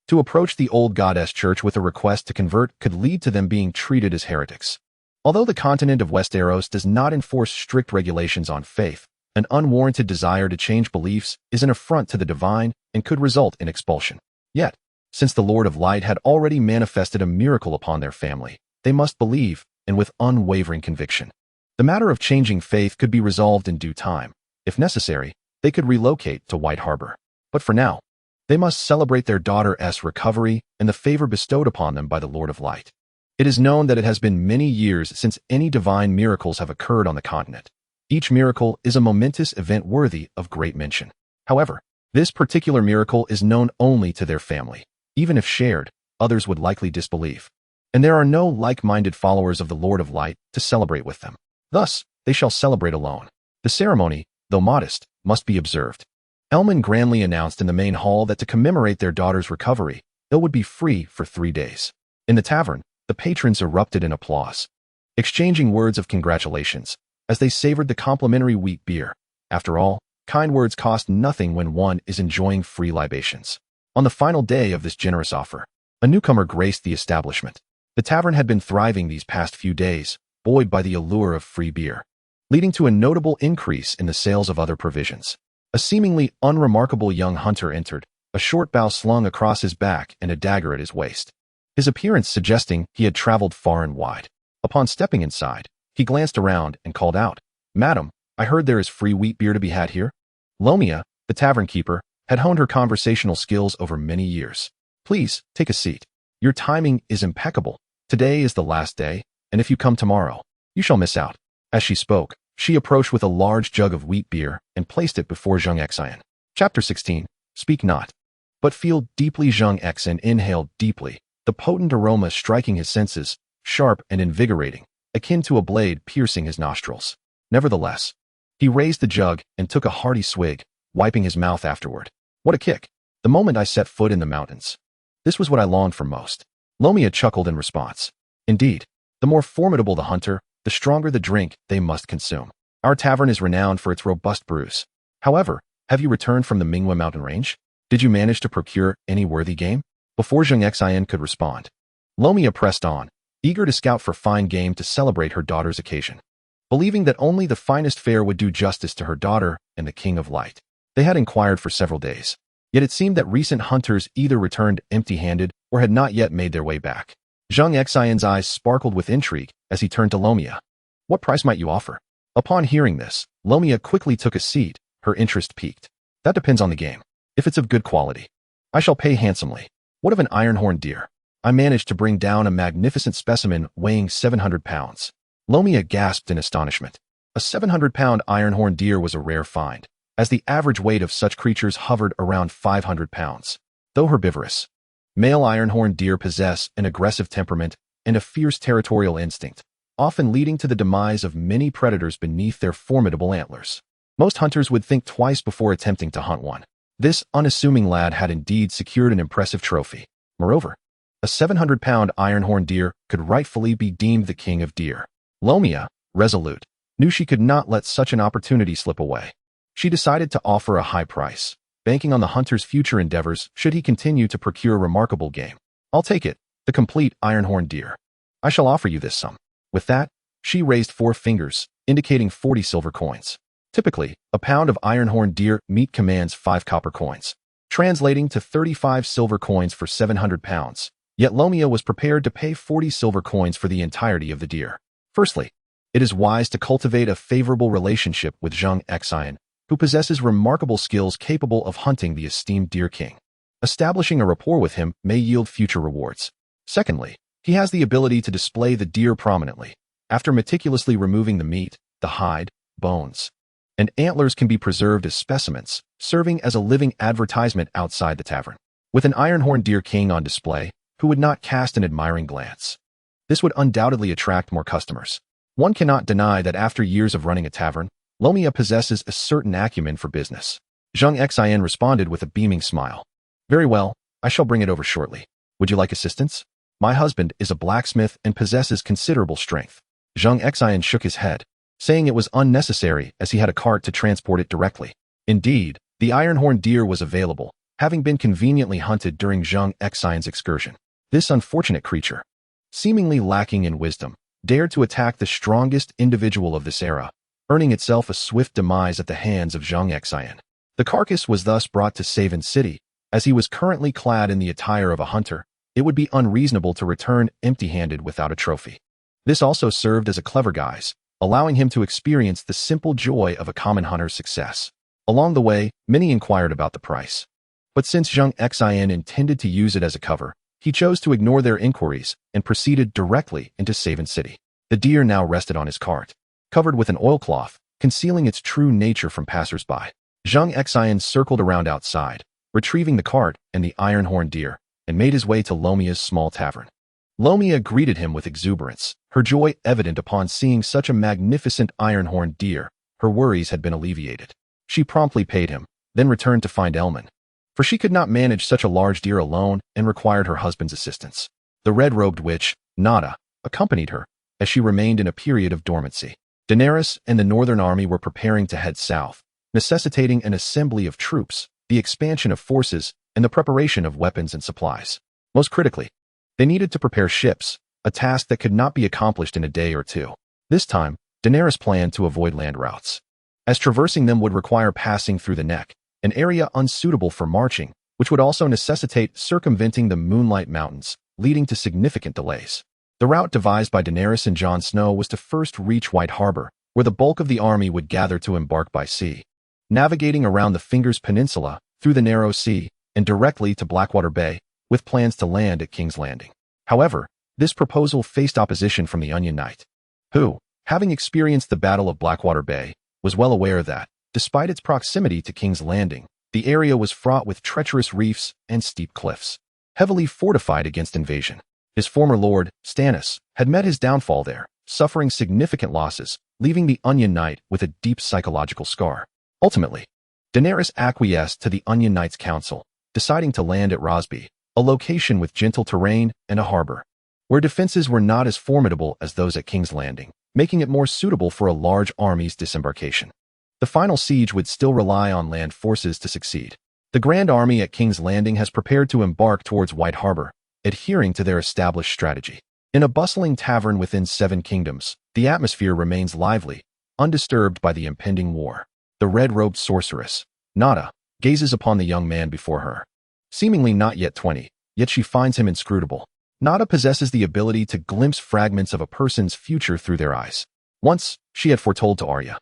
To approach the old goddess church with a request to convert could lead to them being treated as heretics. Although the continent of Westeros does not enforce strict regulations on faith, an unwarranted desire to change beliefs is an affront to the divine and could result in expulsion. Yet, since the Lord of Light had already manifested a miracle upon their family, they must believe, and with unwavering conviction. The matter of changing faith could be resolved in due time. If necessary, they could relocate to White Harbor. But for now, they must celebrate their daughter's recovery and the favor bestowed upon them by the Lord of Light. It is known that it has been many years since any divine miracles have occurred on the continent. Each miracle is a momentous event worthy of great mention. However, this particular miracle is known only to their family. Even if shared, others would likely disbelieve. And there are no like-minded followers of the Lord of Light to celebrate with them. Thus, they shall celebrate alone. The ceremony, though modest, must be observed. Elman grandly announced in the main hall that to commemorate their daughter's recovery, they would be free for 3 days. In the tavern, the patrons erupted in applause, exchanging words of congratulations as they savored the complimentary wheat beer. After all, kind words cost nothing when one is enjoying free libations. On the final day of this generous offer, a newcomer graced the establishment. The tavern had been thriving these past few days, buoyed by the allure of free beer, leading to a notable increase in the sales of other provisions. A seemingly unremarkable young hunter entered, a short bow slung across his back and a dagger at his waist, his appearance suggesting he had traveled far and wide. Upon stepping inside, he glanced around and called out, "Madam, I heard there is free wheat beer to be had here." Lomia, the tavern keeper, had honed her conversational skills over many years. "Please, take a seat. Your timing is impeccable. Today is the last day, and if you come tomorrow, you shall miss out." As she spoke, she approached with a large jug of wheat beer and placed it before Zheng Xin. Chapter 16. Speak not, but feel deeply. Zheng Xin inhaled deeply, the potent aroma striking his senses, sharp and invigorating, akin to a blade piercing his nostrils. Nevertheless, he raised the jug and took a hearty swig, wiping his mouth afterward. What a kick! The moment I set foot in the mountains. This was what I longed for most. Lomia chuckled in response. Indeed, the more formidable the hunter, the stronger the drink they must consume. Our tavern is renowned for its robust brews. However, have you returned from the Mingwa mountain range? Did you manage to procure any worthy game? Before Zheng Xin could respond, Lomia pressed on, eager to scout for fine game to celebrate her daughter's occasion. Believing that only the finest fare would do justice to her daughter and the King of Light, they had inquired for several days. Yet it seemed that recent hunters either returned empty-handed or had not yet made their way back. Zheng Xin's eyes sparkled with intrigue as he turned to Lomia. "What price might you offer?" Upon hearing this, Lomia quickly took a seat, her interest piqued. "That depends on the game. If it's of good quality, I shall pay handsomely. What of an iron-horned deer?" I managed to bring down a magnificent specimen weighing 700 pounds. Lomia gasped in astonishment. A 700-pound iron-horned deer was a rare find, as the average weight of such creatures hovered around 500 pounds. Though herbivorous, male iron-horned deer possess an aggressive temperament and a fierce territorial instinct, often leading to the demise of many predators beneath their formidable antlers. Most hunters would think twice before attempting to hunt one. This unassuming lad had indeed secured an impressive trophy. Moreover, a 700-pound iron-horned deer could rightfully be deemed the king of deer. Lomia, resolute, knew she could not let such an opportunity slip away. She decided to offer a high price, banking on the hunter's future endeavors should he continue to procure remarkable game. "I'll take it, the complete iron-horned deer. I shall offer you this sum." With that, she raised 4 fingers, indicating 40 silver coins. Typically, a pound of iron-horned deer meat commands 5 copper coins, translating to 35 silver coins for 700 pounds. Yet Lomia was prepared to pay 40 silver coins for the entirety of the deer. Firstly, it is wise to cultivate a favorable relationship with Zheng Xin, who possesses remarkable skills capable of hunting the esteemed deer king. Establishing a rapport with him may yield future rewards. Secondly, he has the ability to display the deer prominently. After meticulously removing the meat, the hide, bones, and antlers can be preserved as specimens, serving as a living advertisement outside the tavern. With an iron-horned deer king on display, who would not cast an admiring glance? This would undoubtedly attract more customers. One cannot deny that after years of running a tavern, Lomia possesses a certain acumen for business. Zheng Xin responded with a beaming smile. "Very well, I shall bring it over shortly. Would you like assistance? My husband is a blacksmith and possesses considerable strength." Zheng Xin shook his head, saying it was unnecessary as he had a cart to transport it directly. Indeed, the iron-horned deer was available, having been conveniently hunted during Zheng Xin's excursion. This unfortunate creature, seemingly lacking in wisdom, dared to attack the strongest individual of this era, earning itself a swift demise at the hands of Zheng Xin. The carcass was thus brought to Savin City. As he was currently clad in the attire of a hunter, it would be unreasonable to return empty-handed without a trophy. This also served as a clever guise, allowing him to experience the simple joy of a common hunter's success. Along the way, many inquired about the price. But since Zheng Xin intended to use it as a cover, he chose to ignore their inquiries and proceeded directly into Savin City. The deer now rested on his cart, covered with an oilcloth, concealing its true nature from passers-by. Zheng Xin circled around outside, retrieving the cart and the iron-horned deer, and made his way to Lomia's small tavern. Lomia greeted him with exuberance, her joy evident upon seeing such a magnificent iron-horned deer. Her worries had been alleviated. She promptly paid him, then returned to find Elman, for she could not manage such a large deer alone and required her husband's assistance. The red-robed witch, Nada, accompanied her, as she remained in a period of dormancy. Daenerys and the Northern Army were preparing to head south, necessitating an assembly of troops, the expansion of forces, and the preparation of weapons and supplies. Most critically, they needed to prepare ships, a task that could not be accomplished in a day or two. This time, Daenerys planned to avoid land routes, as traversing them would require passing through the Neck, an area unsuitable for marching, which would also necessitate circumventing the Moonlight Mountains, leading to significant delays. The route devised by Daenerys and Jon Snow was to first reach White Harbor, where the bulk of the army would gather to embark by sea, navigating around the Fingers Peninsula, through the Narrow Sea, and directly to Blackwater Bay, with plans to land at King's Landing. However, this proposal faced opposition from the Onion Knight, who, having experienced the Battle of Blackwater Bay, was well aware that, despite its proximity to King's Landing, the area was fraught with treacherous reefs and steep cliffs, heavily fortified against invasion. His former lord, Stannis, had met his downfall there, suffering significant losses, leaving the Onion Knight with a deep psychological scar. Ultimately, Daenerys acquiesced to the Onion Knight's counsel, deciding to land at Rosby, a location with gentle terrain and a harbor, where defenses were not as formidable as those at King's Landing, making it more suitable for a large army's disembarkation. The final siege would still rely on land forces to succeed. The Grand Army at King's Landing has prepared to embark towards White Harbor, adhering to their established strategy. In a bustling tavern within Seven Kingdoms, the atmosphere remains lively, undisturbed by the impending war. The red-robed sorceress, Nada, gazes upon the young man before her. Seemingly not yet 20, yet she finds him inscrutable. Nada possesses the ability to glimpse fragments of a person's future through their eyes. Once, she had foretold to Arya,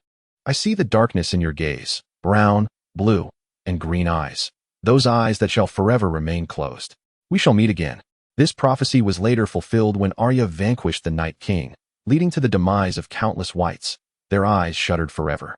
"I see the darkness in your gaze, brown, blue, and green eyes, those eyes that shall forever remain closed. We shall meet again." This prophecy was later fulfilled when Arya vanquished the Night King, leading to the demise of countless wights. Their eyes shuttered forever.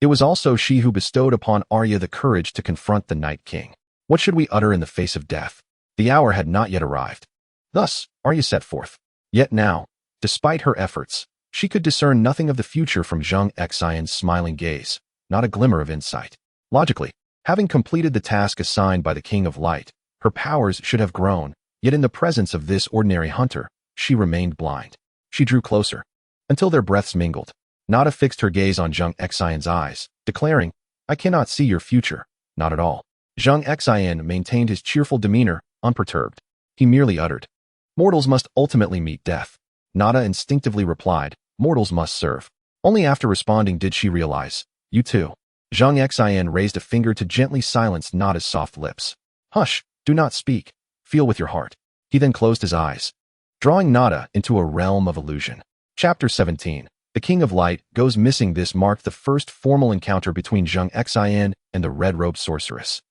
It was also she who bestowed upon Arya the courage to confront the Night King. What should we utter in the face of death? The hour had not yet arrived. Thus, Arya set forth. Yet now, despite her efforts, she could discern nothing of the future from Zheng Xion's smiling gaze, not a glimmer of insight. Logically, having completed the task assigned by the King of Light, her powers should have grown, yet in the presence of this ordinary hunter, she remained blind. She drew closer, until their breaths mingled. Nada fixed her gaze on Zheng Xion's eyes, declaring, "I cannot see your future, not at all." Zheng Xion maintained his cheerful demeanor, unperturbed. He merely uttered, "Mortals must ultimately meet death." Nada instinctively replied, "Mortals must serve." Only after responding did she realize, "You too." Zheng Xion raised a finger to gently silence Nada's soft lips. "Hush, do not speak. Feel with your heart." He then closed his eyes, drawing Nada into a realm of illusion. Chapter 17. The King of Light goes missing. This marked the first formal encounter between Zheng Xion and the red-robed sorceress.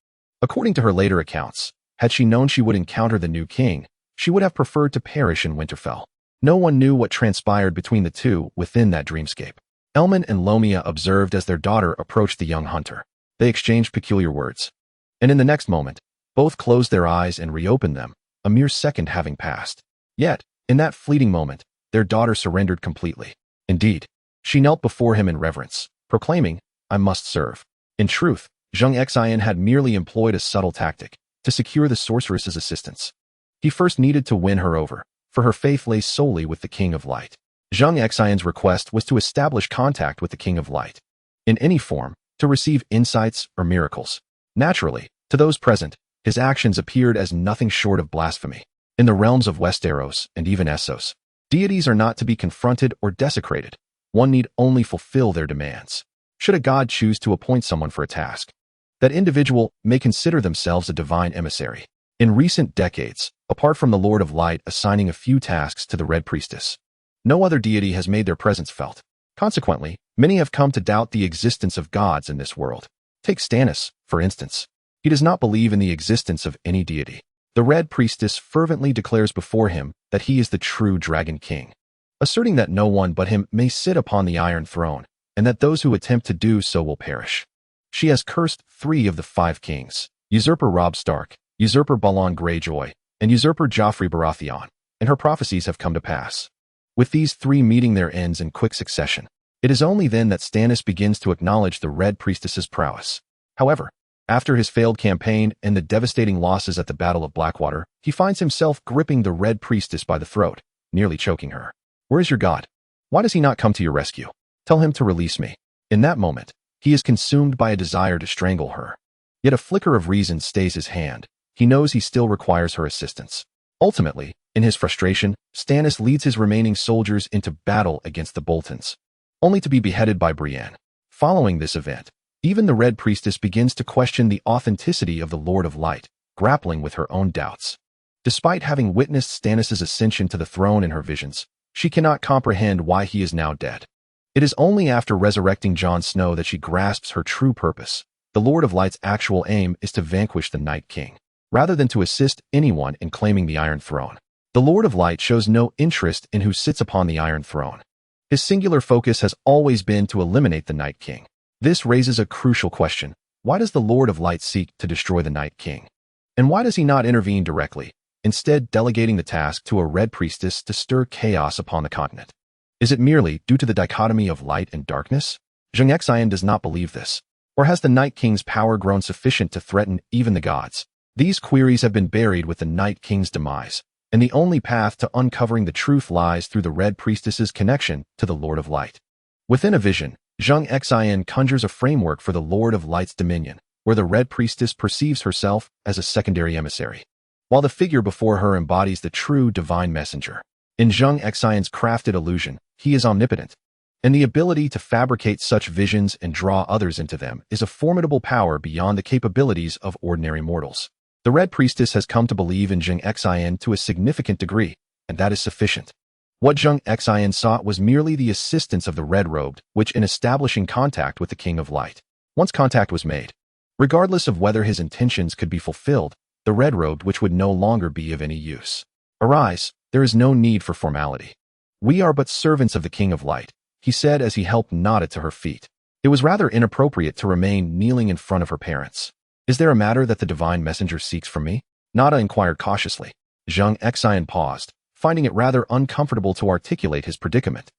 According to her later accounts, had she known she would encounter the new king, she would have preferred to perish in Winterfell. No one knew what transpired between the two within that dreamscape. Elman and Lomia observed as their daughter approached the young hunter. They exchanged peculiar words, and in the next moment, both closed their eyes and reopened them, a mere second having passed. Yet, in that fleeting moment, their daughter surrendered completely. Indeed, she knelt before him in reverence, proclaiming, "I must serve." In truth, Zheng Xion had merely employed a subtle tactic to secure the sorceress's assistance. He first needed to win her over, for her faith lay solely with the King of Light. Zheng Xion's request was to establish contact with the King of Light, in any form, to receive insights or miracles. Naturally, to those present, his actions appeared as nothing short of blasphemy. In the realms of Westeros and even Essos, deities are not to be confronted or desecrated. One need only fulfill their demands. Should a god choose to appoint someone for a task, that individual may consider themselves a divine emissary. In recent decades, apart from the Lord of Light assigning a few tasks to the Red Priestess, no other deity has made their presence felt. Consequently, many have come to doubt the existence of gods in this world. Take Stannis, for instance. He does not believe in the existence of any deity. The Red Priestess fervently declares before him that he is the true Dragon King, asserting that no one but him may sit upon the Iron Throne, and that those who attempt to do so will perish. She has cursed 3 of the 5 kings, usurper Robb Stark, usurper Balon Greyjoy, and usurper Joffrey Baratheon, and her prophecies have come to pass. With these 3 meeting their ends in quick succession, it is only then that Stannis begins to acknowledge the Red Priestess's prowess. However, After his failed campaign and the devastating losses at the Battle of Blackwater, he finds himself gripping the Red Priestess by the throat, nearly choking her. Where is your god? Why does he not come to your rescue? Tell him to release me. In that moment, he is consumed by a desire to strangle her. Yet a flicker of reason stays his hand. He knows he still requires her assistance. Ultimately, in his frustration, Stannis leads his remaining soldiers into battle against the Boltons, only to be beheaded by Brienne. Following this event, even the Red Priestess begins to question the authenticity of the Lord of Light, grappling with her own doubts. Despite having witnessed Stannis' ascension to the throne in her visions, she cannot comprehend why he is now dead. It is only after resurrecting Jon Snow that she grasps her true purpose. The Lord of Light's actual aim is to vanquish the Night King, rather than to assist anyone in claiming the Iron Throne. The Lord of Light shows no interest in who sits upon the Iron Throne. His singular focus has always been to eliminate the Night King. This raises a crucial question. Why does the Lord of Light seek to destroy the Night King? And why does he not intervene directly, instead delegating the task to a Red Priestess to stir chaos upon the continent? Is it merely due to the dichotomy of light and darkness? Zheng Xin does not believe this. Or has the Night King's power grown sufficient to threaten even the gods? These queries have been buried with the Night King's demise, and the only path to uncovering the truth lies through the Red Priestess's connection to the Lord of Light. Within a vision, Zheng Xin conjures a framework for the Lord of Light's dominion, where the Red Priestess perceives herself as a secondary emissary, while the figure before her embodies the true divine messenger. In Zheng Xin's crafted illusion, he is omnipotent, and the ability to fabricate such visions and draw others into them is a formidable power beyond the capabilities of ordinary mortals. The Red Priestess has come to believe in Zheng Xin to a significant degree, and that is sufficient. What Zheng Xin sought was merely the assistance of the Red-Robed, which in establishing contact with the King of Light. Once contact was made, regardless of whether his intentions could be fulfilled, the Red-Robed which would no longer be of any use. Arise, there is no need for formality. We are but servants of the King of Light, he said as he helped Nada to her feet. It was rather inappropriate to remain kneeling in front of her parents. Is there a matter that the divine messenger seeks from me? Nada inquired cautiously. Zheng Xin paused, finding it rather uncomfortable to articulate his predicament.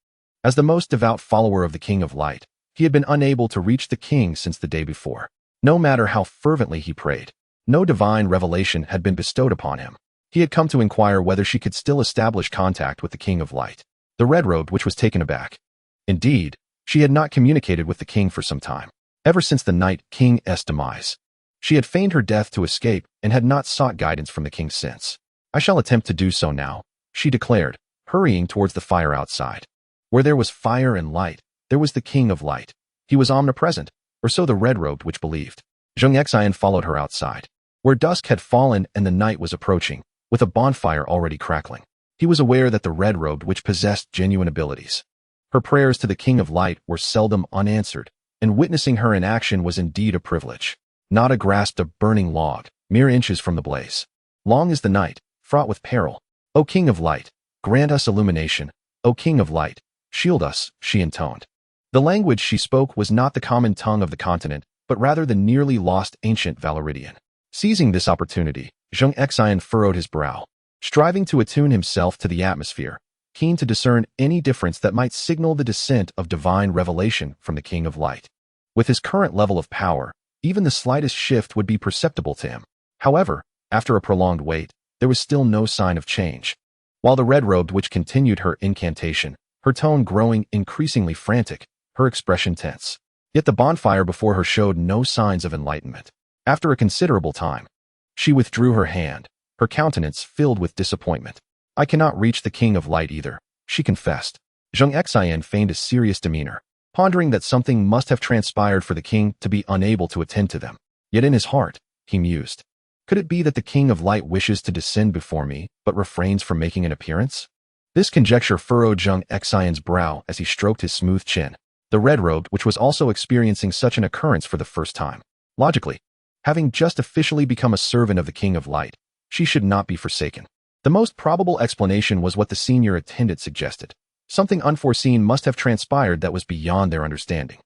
As the most devout follower of the King of Light, he had been unable to reach the king since the day before. No matter how fervently he prayed, no divine revelation had been bestowed upon him. He had come to inquire whether she could still establish contact with the King of Light. The Red-Robed which was taken aback. Indeed, she had not communicated with the king for some time, ever since the Night King's demise. She had feigned her death to escape and had not sought guidance from the king since. I shall attempt to do so now, she declared, hurrying towards the fire outside. Where there was fire and light, there was the King of Light. He was omnipresent, or so the Red-Robed which believed. Zheng Xin followed her outside, where dusk had fallen and the night was approaching, with a bonfire already crackling. He was aware that the Red-Robed which possessed genuine abilities. Her prayers to the King of Light were seldom unanswered, and witnessing her in action was indeed a privilege. Nada grasped a burning log, mere inches from the blaze. Long is the night, fraught with peril. O King of Light, grant us illumination. O King of Light, shield us, she intoned. The language she spoke was not the common tongue of the continent, but rather the nearly lost ancient Valyrian. Seizing this opportunity, Zheng Xin furrowed his brow, striving to attune himself to the atmosphere, keen to discern any difference that might signal the descent of divine revelation from the King of Light. With his current level of power, even the slightest shift would be perceptible to him. However, after a prolonged wait, there was still no sign of change. While the Red-Robed which continued her incantation, her tone growing increasingly frantic, her expression tense. Yet the bonfire before her showed no signs of enlightenment. After a considerable time, she withdrew her hand, her countenance filled with disappointment. I cannot reach the King of Light either, she confessed. Zheng Xin feigned a serious demeanor, pondering that something must have transpired for the king to be unable to attend to them. Yet in his heart, he mused. Could it be that the King of Light wishes to descend before me, but refrains from making an appearance? This conjecture furrowed Zheng Xin's brow as he stroked his smooth chin. The Red-Robed which was also experiencing such an occurrence for the first time. Logically, having just officially become a servant of the King of Light, she should not be forsaken. The most probable explanation was what the senior attendant suggested. Something unforeseen must have transpired that was beyond their understanding.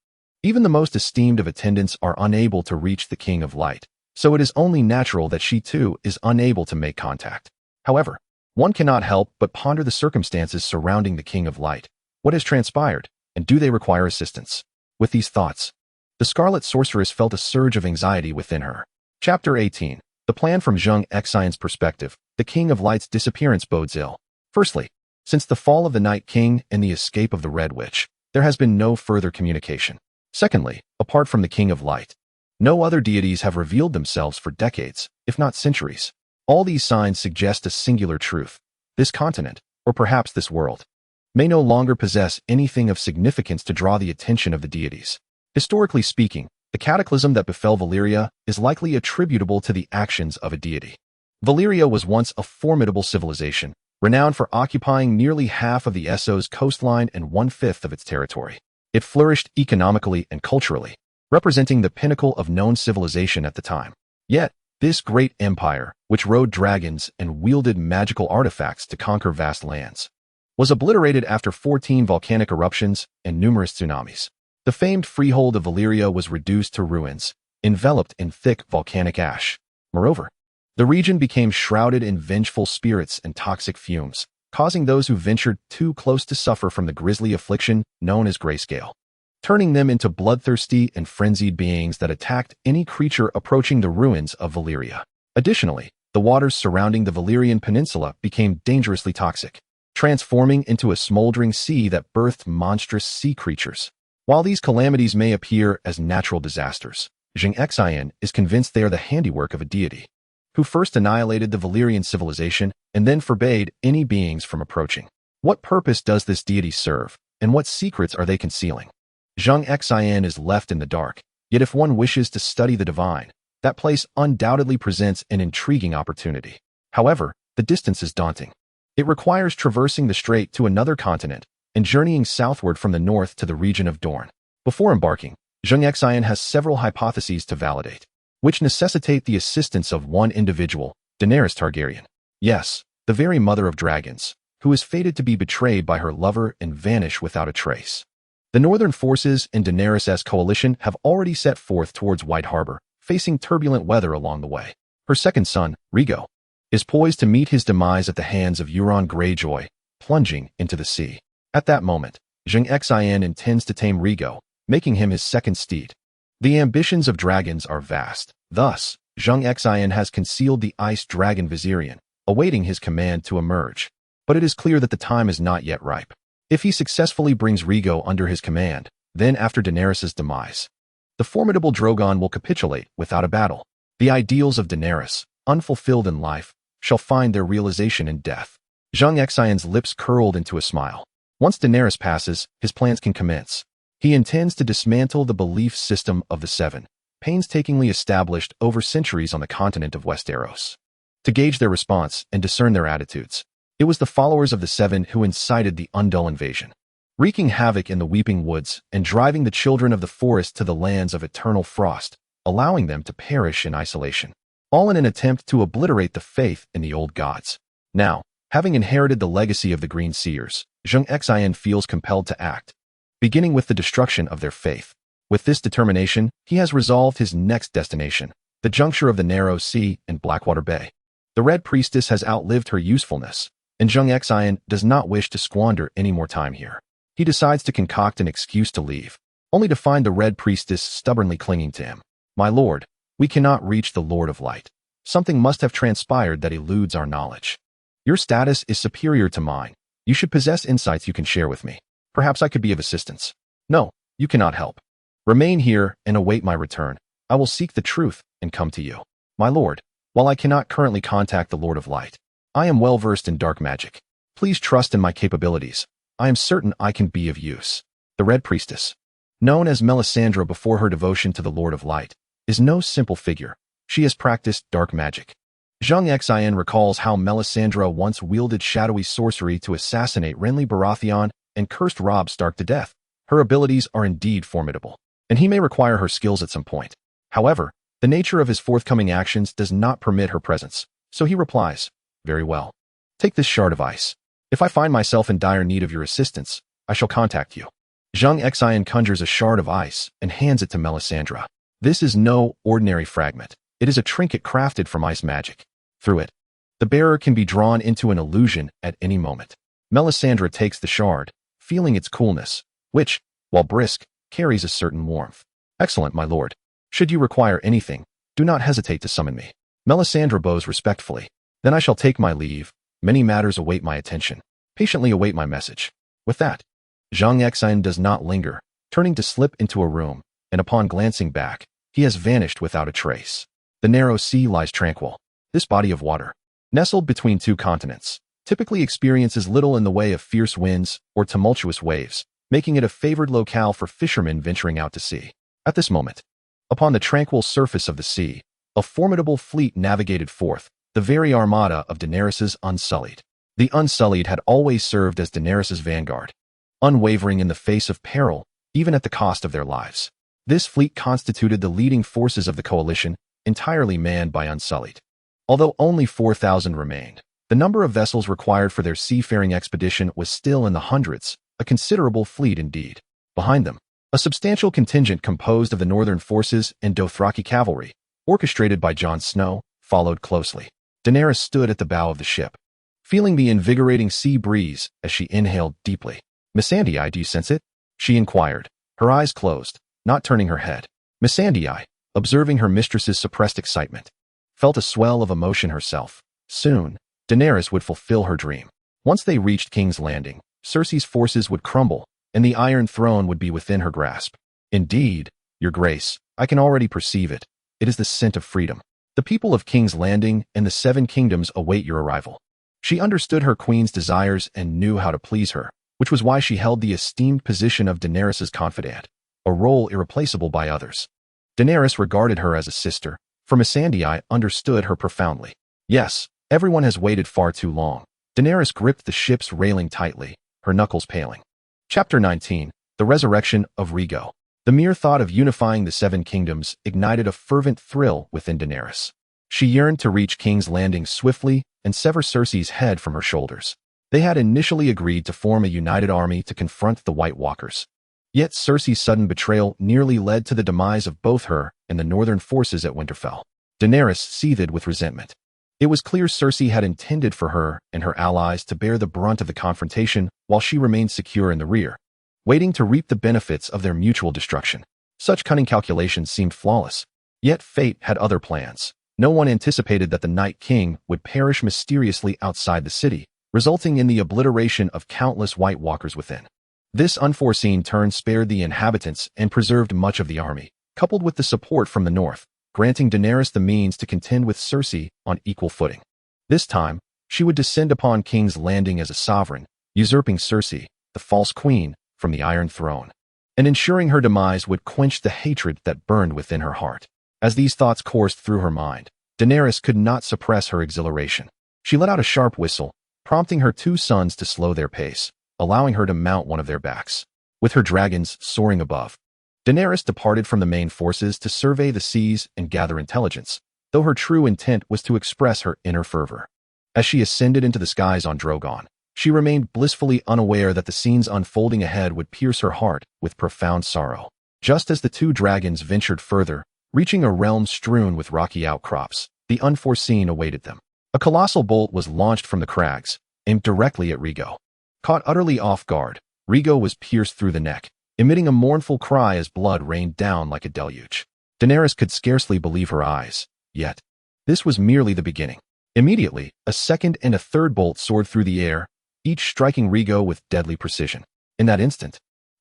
Even the most esteemed of attendants are unable to reach the King of Light, so it is only natural that she too is unable to make contact. However, one cannot help but ponder the circumstances surrounding the King of Light. What has transpired, and do they require assistance? With these thoughts, the The Scarlet Sorceress felt a surge of anxiety within her. Chapter 18. The plan from Zheng Xin's perspective. The King of Light's disappearance bodes ill. Firstly, since the fall of the Night King and the escape of the Red Witch, there has been no further communication. Secondly, apart from the King of Light, no other deities have revealed themselves for decades, if not centuries. All these signs suggest a singular truth. This continent, or perhaps this world, may no longer possess anything of significance to draw the attention of the deities. Historically speaking, the cataclysm that befell Valyria is likely attributable to the actions of a deity. Valyria was once a formidable civilization, renowned for occupying nearly half of the Essos coastline and 1/5 of its territory. It flourished economically and culturally, representing the pinnacle of known civilization at the time. Yet, this great empire, which rode dragons and wielded magical artifacts to conquer vast lands, was obliterated after 14 volcanic eruptions and numerous tsunamis. The famed freehold of Valyria was reduced to ruins, enveloped in thick volcanic ash. Moreover, the region became shrouded in vengeful spirits and toxic fumes, causing those who ventured too close to suffer from the grisly affliction known as grayscale, turning them into bloodthirsty and frenzied beings that attacked any creature approaching the ruins of Valyria. Additionally, the waters surrounding the Valyrian peninsula became dangerously toxic, transforming into a smoldering sea that birthed monstrous sea creatures. While these calamities may appear as natural disasters, Zheng Xin is convinced they are the handiwork of a deity, who first annihilated the Valyrian civilization and then forbade any beings from approaching. What purpose does this deity serve, and what secrets are they concealing? Zheng Xin is left in the dark, yet if one wishes to study the divine, that place undoubtedly presents an intriguing opportunity. However, the distance is daunting. It requires traversing the strait to another continent and journeying southward from the north to the region of Dorne. Before embarking, Zheng Xin has several hypotheses to validate, which necessitate the assistance of one individual, Daenerys Targaryen. Yes, the very mother of dragons, who is fated to be betrayed by her lover and vanish without a trace. The northern forces in Daenerys' coalition have already set forth towards White Harbor, facing turbulent weather along the way. Her second son, Rhaego, is poised to meet his demise at the hands of Euron Greyjoy, plunging into the sea. At that moment, Zheng Xin intends to tame Rhaego, making him his second steed. The ambitions of dragons are vast. Thus, Zheng Xin has concealed the ice dragon Viserion, awaiting his command to emerge. But it is clear that the time is not yet ripe. If he successfully brings Rhaego under his command, then after Daenerys' demise, the formidable Drogon will capitulate without a battle. The ideals of Daenerys, unfulfilled in life, shall find their realization in death. Zheng Xin's lips curled into a smile. Once Daenerys passes, his plans can commence. He intends to dismantle the belief system of the Seven, painstakingly established over centuries on the continent of Westeros. To gauge their response and discern their attitudes, it was the followers of the Seven who incited the Undul invasion, wreaking havoc in the Weeping Woods and driving the children of the forest to the lands of eternal frost, allowing them to perish in isolation, all in an attempt to obliterate the faith in the old gods. Now, having inherited the legacy of the Green Seers, Zheng Xin feels compelled to act, beginning with the destruction of their faith. With this determination, he has resolved his next destination, the juncture of the Narrow Sea and Blackwater Bay. The Red Priestess has outlived her usefulness, and Zheng Xin does not wish to squander any more time here. He decides to concoct an excuse to leave, only to find the Red Priestess stubbornly clinging to him. "My lord, we cannot reach the Lord of Light. Something must have transpired that eludes our knowledge. Your status is superior to mine. You should possess insights you can share with me. Perhaps I could be of assistance." "No, you cannot help. Remain here and await my return. I will seek the truth and come to you. My lord, while I cannot currently contact the Lord of Light, I am well versed in dark magic. Please trust in my capabilities. I am certain I can be of use." The Red Priestess, known as Melisandre before her devotion to the Lord of Light, is no simple figure. She has practiced dark magic. Zheng Xin recalls how Melisandre once wielded shadowy sorcery to assassinate Renly Baratheon and cursed Robb Stark to death. Her abilities are indeed formidable, and he may require her skills at some point. However, the nature of his forthcoming actions does not permit her presence, so he replies, "Very well. Take this shard of ice. If I find myself in dire need of your assistance, I shall contact you." Zheng Xin conjures a shard of ice and hands it to Melisandre. This is no ordinary fragment. It is a trinket crafted from ice magic. Through it, the bearer can be drawn into an illusion at any moment. Melisandre takes the shard, feeling its coolness, which, while brisk, carries a certain warmth. Excellent, my lord. Should you require anything, do not hesitate to summon me. Melisandre bows respectfully. Then I shall take my leave. Many matters await my attention. Patiently await my message. With that, Zheng Xin does not linger, turning to slip into a room, and upon glancing back, he has vanished without a trace. The narrow sea lies tranquil. This body of water, nestled between two continents, typically experiences little in the way of fierce winds or tumultuous waves, making it a favored locale for fishermen venturing out to sea. At this moment, upon the tranquil surface of the sea, a formidable fleet navigated forth, the very armada of Daenerys' Unsullied. The Unsullied had always served as Daenerys' vanguard, unwavering in the face of peril, even at the cost of their lives. This fleet constituted the leading forces of the coalition, entirely manned by Unsullied. Although only 4,000 remained, the number of vessels required for their seafaring expedition was still in the hundreds, a considerable fleet indeed. Behind them, a substantial contingent composed of the northern forces and Dothraki cavalry, orchestrated by Jon Snow, followed closely. Daenerys stood at the bow of the ship, feeling the invigorating sea breeze as she inhaled deeply. Missandei, do you sense it? She inquired, her eyes closed, not turning her head. Missandei, observing her mistress's suppressed excitement, felt a swell of emotion herself. Soon, Daenerys would fulfill her dream. Once they reached King's Landing, Cersei's forces would crumble, and the Iron Throne would be within her grasp. Indeed, Your Grace, I can already perceive it. It is the scent of freedom. The people of King's Landing and the Seven Kingdoms await your arrival. She understood her queen's desires and knew how to please her, which was why she held the esteemed position of Daenerys' confidant, a role irreplaceable by others. Daenerys regarded her as a sister, for Missandei understood her profoundly. Yes, everyone has waited far too long. Daenerys gripped the ship's railing tightly, her knuckles paling. Chapter 19, The Resurrection of Rhaego. The mere thought of unifying the Seven Kingdoms ignited a fervent thrill within Daenerys. She yearned to reach King's Landing swiftly and sever Cersei's head from her shoulders. They had initially agreed to form a united army to confront the White Walkers. Yet Cersei's sudden betrayal nearly led to the demise of both her and the northern forces at Winterfell. Daenerys seethed with resentment. It was clear Cersei had intended for her and her allies to bear the brunt of the confrontation while she remained secure in the rear, waiting to reap the benefits of their mutual destruction. Such cunning calculations seemed flawless. Yet fate had other plans. No one anticipated that the Night King would perish mysteriously outside the city, resulting in the obliteration of countless White Walkers within. This unforeseen turn spared the inhabitants and preserved much of the army, coupled with the support from the north, granting Daenerys the means to contend with Cersei on equal footing. This time, she would descend upon King's Landing as a sovereign, usurping Cersei, the false queen, from the Iron Throne, and ensuring her demise would quench the hatred that burned within her heart. As these thoughts coursed through her mind, Daenerys could not suppress her exhilaration. She let out a sharp whistle, prompting her two sons to slow their pace, allowing her to mount one of their backs. With her dragons soaring above, Daenerys departed from the main forces to survey the seas and gather intelligence, though her true intent was to express her inner fervor. As she ascended into the skies on Drogon, she remained blissfully unaware that the scenes unfolding ahead would pierce her heart with profound sorrow. Just as the two dragons ventured further, reaching a realm strewn with rocky outcrops, the unforeseen awaited them. A colossal bolt was launched from the crags, aimed directly at Rhaego. Caught utterly off guard, Rhaego was pierced through the neck, emitting a mournful cry as blood rained down like a deluge. Daenerys could scarcely believe her eyes, yet this was merely the beginning. Immediately, a second and a third bolt soared through the air, each striking Rhaego with deadly precision. In that instant,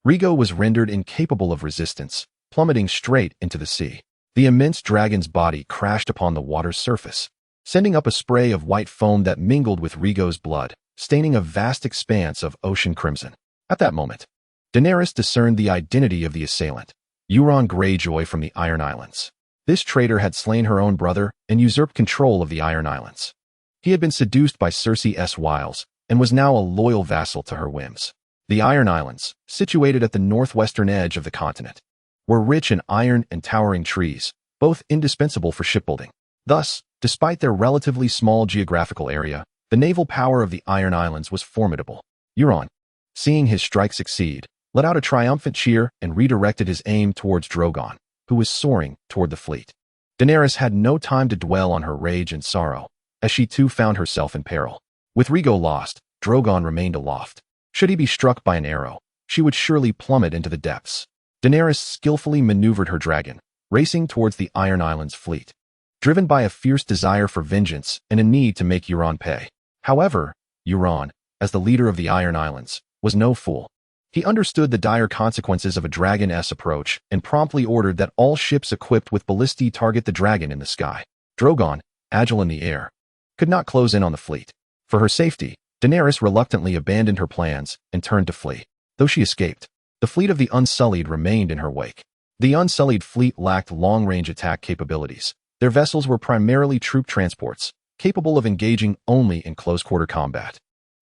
Rhaego was rendered incapable of resistance, plummeting straight into the sea. The immense dragon's body crashed upon the water's surface, sending up a spray of white foam that mingled with Rhaego's blood, staining a vast expanse of ocean crimson. At that moment, Daenerys discerned the identity of the assailant, Euron Greyjoy from the Iron Islands. This traitor had slain her own brother and usurped control of the Iron Islands. He had been seduced by Cersei's wiles and was now a loyal vassal to her whims. The Iron Islands, situated at the northwestern edge of the continent, were rich in iron and towering trees, both indispensable for shipbuilding. Thus, despite their relatively small geographical area, the naval power of the Iron Islands was formidable. Euron, seeing his strike succeed, let out a triumphant cheer and redirected his aim towards Drogon, who was soaring toward the fleet. Daenerys had no time to dwell on her rage and sorrow, as she too found herself in peril. With Rhaego lost, Drogon remained aloft. Should he be struck by an arrow, she would surely plummet into the depths. Daenerys skillfully maneuvered her dragon, racing towards the Iron Islands fleet, driven by a fierce desire for vengeance and a need to make Euron pay. However, Euron, as the leader of the Iron Islands, was no fool. He understood the dire consequences of a dragon's approach and promptly ordered that all ships equipped with ballistae target the dragon in the sky. Drogon, agile in the air, could not close in on the fleet. For her safety, Daenerys reluctantly abandoned her plans and turned to flee. Though she escaped, the fleet of the Unsullied remained in her wake. The Unsullied fleet lacked long-range attack capabilities. Their vessels were primarily troop transports, capable of engaging only in close-quarter combat.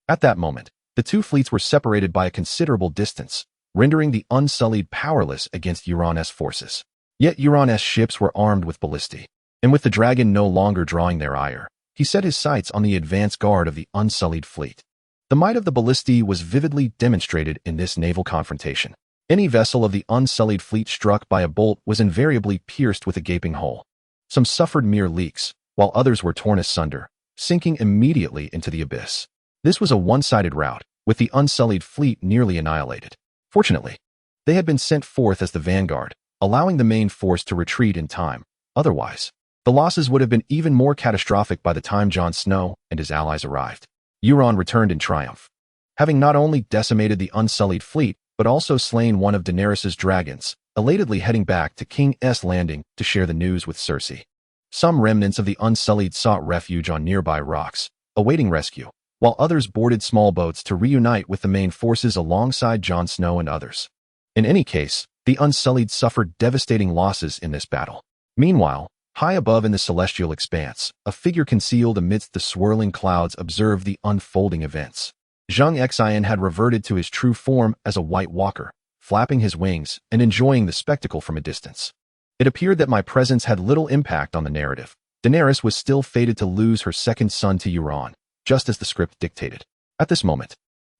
At that moment, the two fleets were separated by a considerable distance, rendering the Unsullied powerless against Euron's forces. Yet Euron's ships were armed with ballistae, and with the dragon no longer drawing their ire, he set his sights on the advance guard of the Unsullied fleet. The might of the ballistae was vividly demonstrated in this naval confrontation. Any vessel of the Unsullied fleet struck by a bolt was invariably pierced with a gaping hole. Some suffered mere leaks, while others were torn asunder, sinking immediately into the abyss. This was a one-sided rout, with the Unsullied fleet nearly annihilated. Fortunately, they had been sent forth as the vanguard, allowing the main force to retreat in time. Otherwise, the losses would have been even more catastrophic by the time Jon Snow and his allies arrived. Euron returned in triumph, having not only decimated the Unsullied fleet, but also slain one of Daenerys' dragons, elatedly heading back to King's Landing to share the news with Cersei. Some remnants of the Unsullied sought refuge on nearby rocks, awaiting rescue, while others boarded small boats to reunite with the main forces alongside Jon Snow and others. In any case, the Unsullied suffered devastating losses in this battle. Meanwhile, high above in the celestial expanse, a figure concealed amidst the swirling clouds observed the unfolding events. Zheng Xin had reverted to his true form as a White Walker, flapping his wings and enjoying the spectacle from a distance. It appeared that my presence had little impact on the narrative. Daenerys was still fated to lose her second son to Euron, just as the script dictated. At this moment,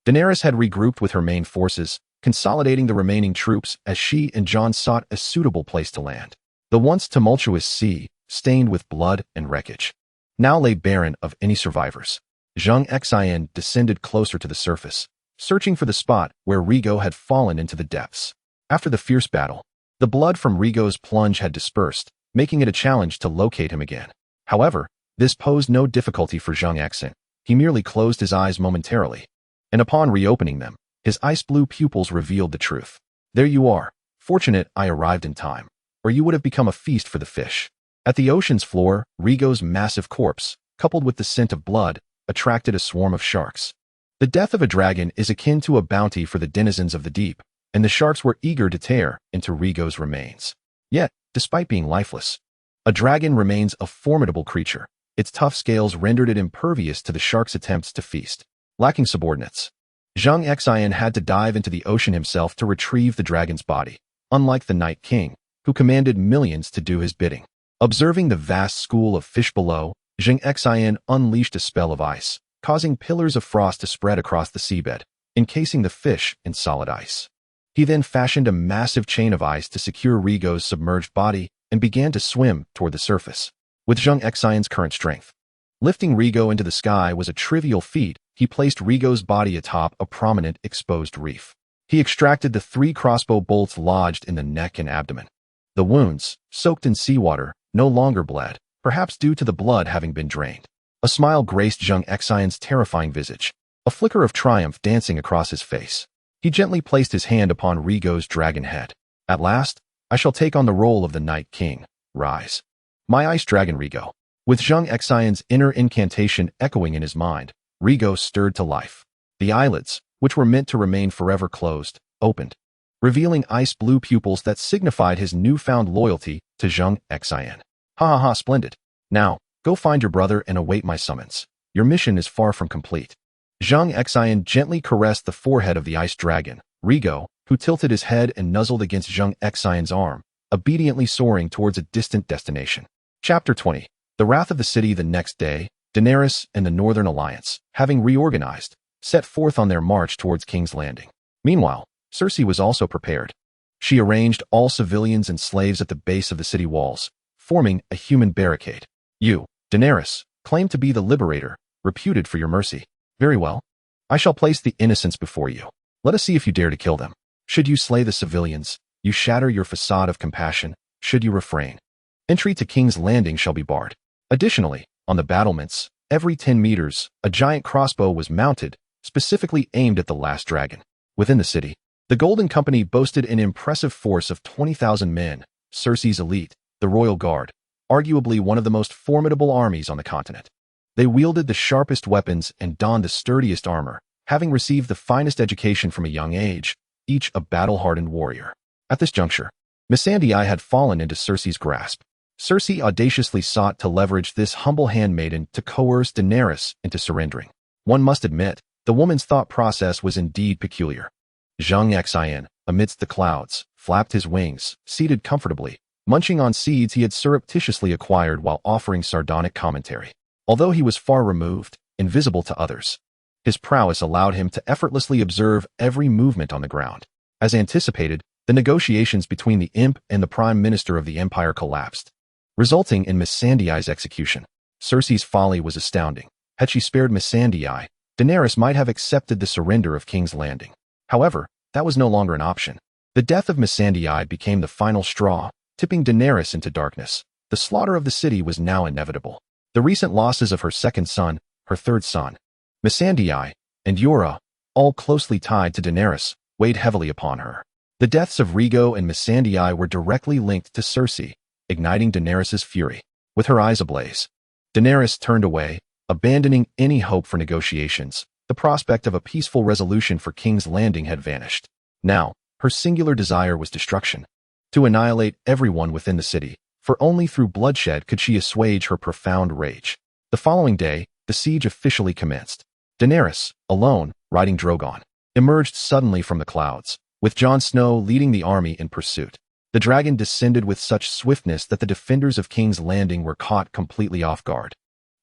Daenerys had regrouped with her main forces, consolidating the remaining troops as she and Jon sought a suitable place to land. The once tumultuous sea, stained with blood and wreckage, now lay barren of any survivors. Zheng Xin descended closer to the surface, searching for the spot where Rhaego had fallen into the depths. After the fierce battle, the blood from Rhaego's plunge had dispersed, making it a challenge to locate him again. However, this posed no difficulty for Zheng Xin. He merely closed his eyes momentarily, and upon reopening them, his ice-blue pupils revealed the truth. There you are. Fortunate I arrived in time, or you would have become a feast for the fish. At the ocean's floor, Rhaego's massive corpse, coupled with the scent of blood, attracted a swarm of sharks. The death of a dragon is akin to a bounty for the denizens of the deep, and the sharks were eager to tear into Rhaego's remains. Yet, despite being lifeless, a dragon remains a formidable creature. Its tough scales rendered it impervious to the shark's attempts to feast. Lacking subordinates, Zheng Xin had to dive into the ocean himself to retrieve the dragon's body, unlike the Night King, who commanded millions to do his bidding. Observing the vast school of fish below, Zheng Xin unleashed a spell of ice, causing pillars of frost to spread across the seabed, encasing the fish in solid ice. He then fashioned a massive chain of ice to secure Rhaego's submerged body and began to swim toward the surface. With Zheng Xion's current strength, lifting Rhaego into the sky was a trivial feat. He placed Rhaego's body atop a prominent exposed reef. He extracted the 3 crossbow bolts lodged in the neck and abdomen. The wounds, soaked in seawater, no longer bled, perhaps due to the blood having been drained. A smile graced Zheng Xion's terrifying visage, a flicker of triumph dancing across his face. He gently placed his hand upon Rhaego's dragon head. At last, I shall take on the role of the Night King. Rise. My ice dragon Rhaego. With Zheng Xion's inner incantation echoing in his mind, Rhaego stirred to life. The eyelids, which were meant to remain forever closed, opened, revealing ice-blue pupils that signified his newfound loyalty to Zheng Xion. Ha ha ha, splendid. Now, go find your brother and await my summons. Your mission is far from complete. Zheng Xion gently caressed the forehead of the ice dragon. Rhaego, who tilted his head and nuzzled against Zheng Xion's arm, obediently soaring towards a distant destination. Chapter 20. The Wrath of the City. The next day, Daenerys and the Northern Alliance, having reorganized, set forth on their march towards King's Landing. Meanwhile, Cersei was also prepared. She arranged all civilians and slaves at the base of the city walls, forming a human barricade. You, Daenerys, claim to be the liberator, reputed for your mercy. Very well. I shall place the innocents before you. Let us see if you dare to kill them. Should you slay the civilians, You shatter your facade of compassion, should you refrain. Entry to King's Landing shall be barred. Additionally, on the battlements, every 10 meters, a giant crossbow was mounted, specifically aimed at the last dragon. Within the city, the Golden Company boasted an impressive force of 20,000 men, Cersei's elite, the Royal Guard, arguably one of the most formidable armies on the continent. They wielded the sharpest weapons and donned the sturdiest armor, having received the finest education from a young age, each a battle-hardened warrior. At this juncture, Missandei had fallen into Cersei's grasp. Cersei audaciously sought to leverage this humble handmaiden to coerce Daenerys into surrendering. One must admit, the woman's thought process was indeed peculiar. Zheng Xin, amidst the clouds, flapped his wings, seated comfortably, munching on seeds he had surreptitiously acquired while offering sardonic commentary. Although he was far removed, invisible to others, his prowess allowed him to effortlessly observe every movement on the ground. As anticipated, the negotiations between the imp and the prime minister of the empire collapsed, resulting in Missandei's execution. Cersei's folly was astounding. Had she spared Missandei, Daenerys might have accepted the surrender of King's Landing. However, that was no longer an option. The death of Missandei became the final straw, tipping Daenerys into darkness. The slaughter of the city was now inevitable. The recent losses of her second son, her third son, Missandei, and Jorah, all closely tied to Daenerys, weighed heavily upon her. The deaths of Rhaego and Missandei were directly linked to Cersei, igniting Daenerys' fury. With her eyes ablaze, Daenerys turned away, abandoning any hope for negotiations. The prospect of a peaceful resolution for King's Landing had vanished. Now, her singular desire was destruction. To annihilate everyone within the city, for only through bloodshed could she assuage her profound rage. The following day, the siege officially commenced. Daenerys, alone, riding Drogon, emerged suddenly from the clouds, with Jon Snow leading the army in pursuit. The dragon descended with such swiftness that the defenders of King's Landing were caught completely off guard.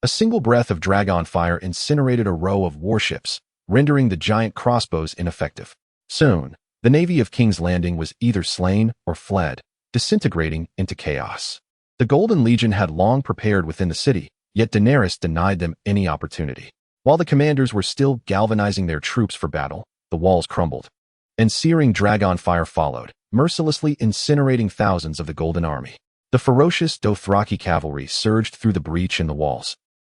A single breath of dragon fire incinerated a row of warships, rendering the giant crossbows ineffective. Soon, the navy of King's Landing was either slain or fled, disintegrating into chaos. The Golden Legion had long prepared within the city, yet Daenerys denied them any opportunity. While the commanders were still galvanizing their troops for battle, the walls crumbled, and searing dragon fire followed, mercilessly incinerating thousands of the Golden Army. The ferocious Dothraki cavalry surged through the breach in the walls,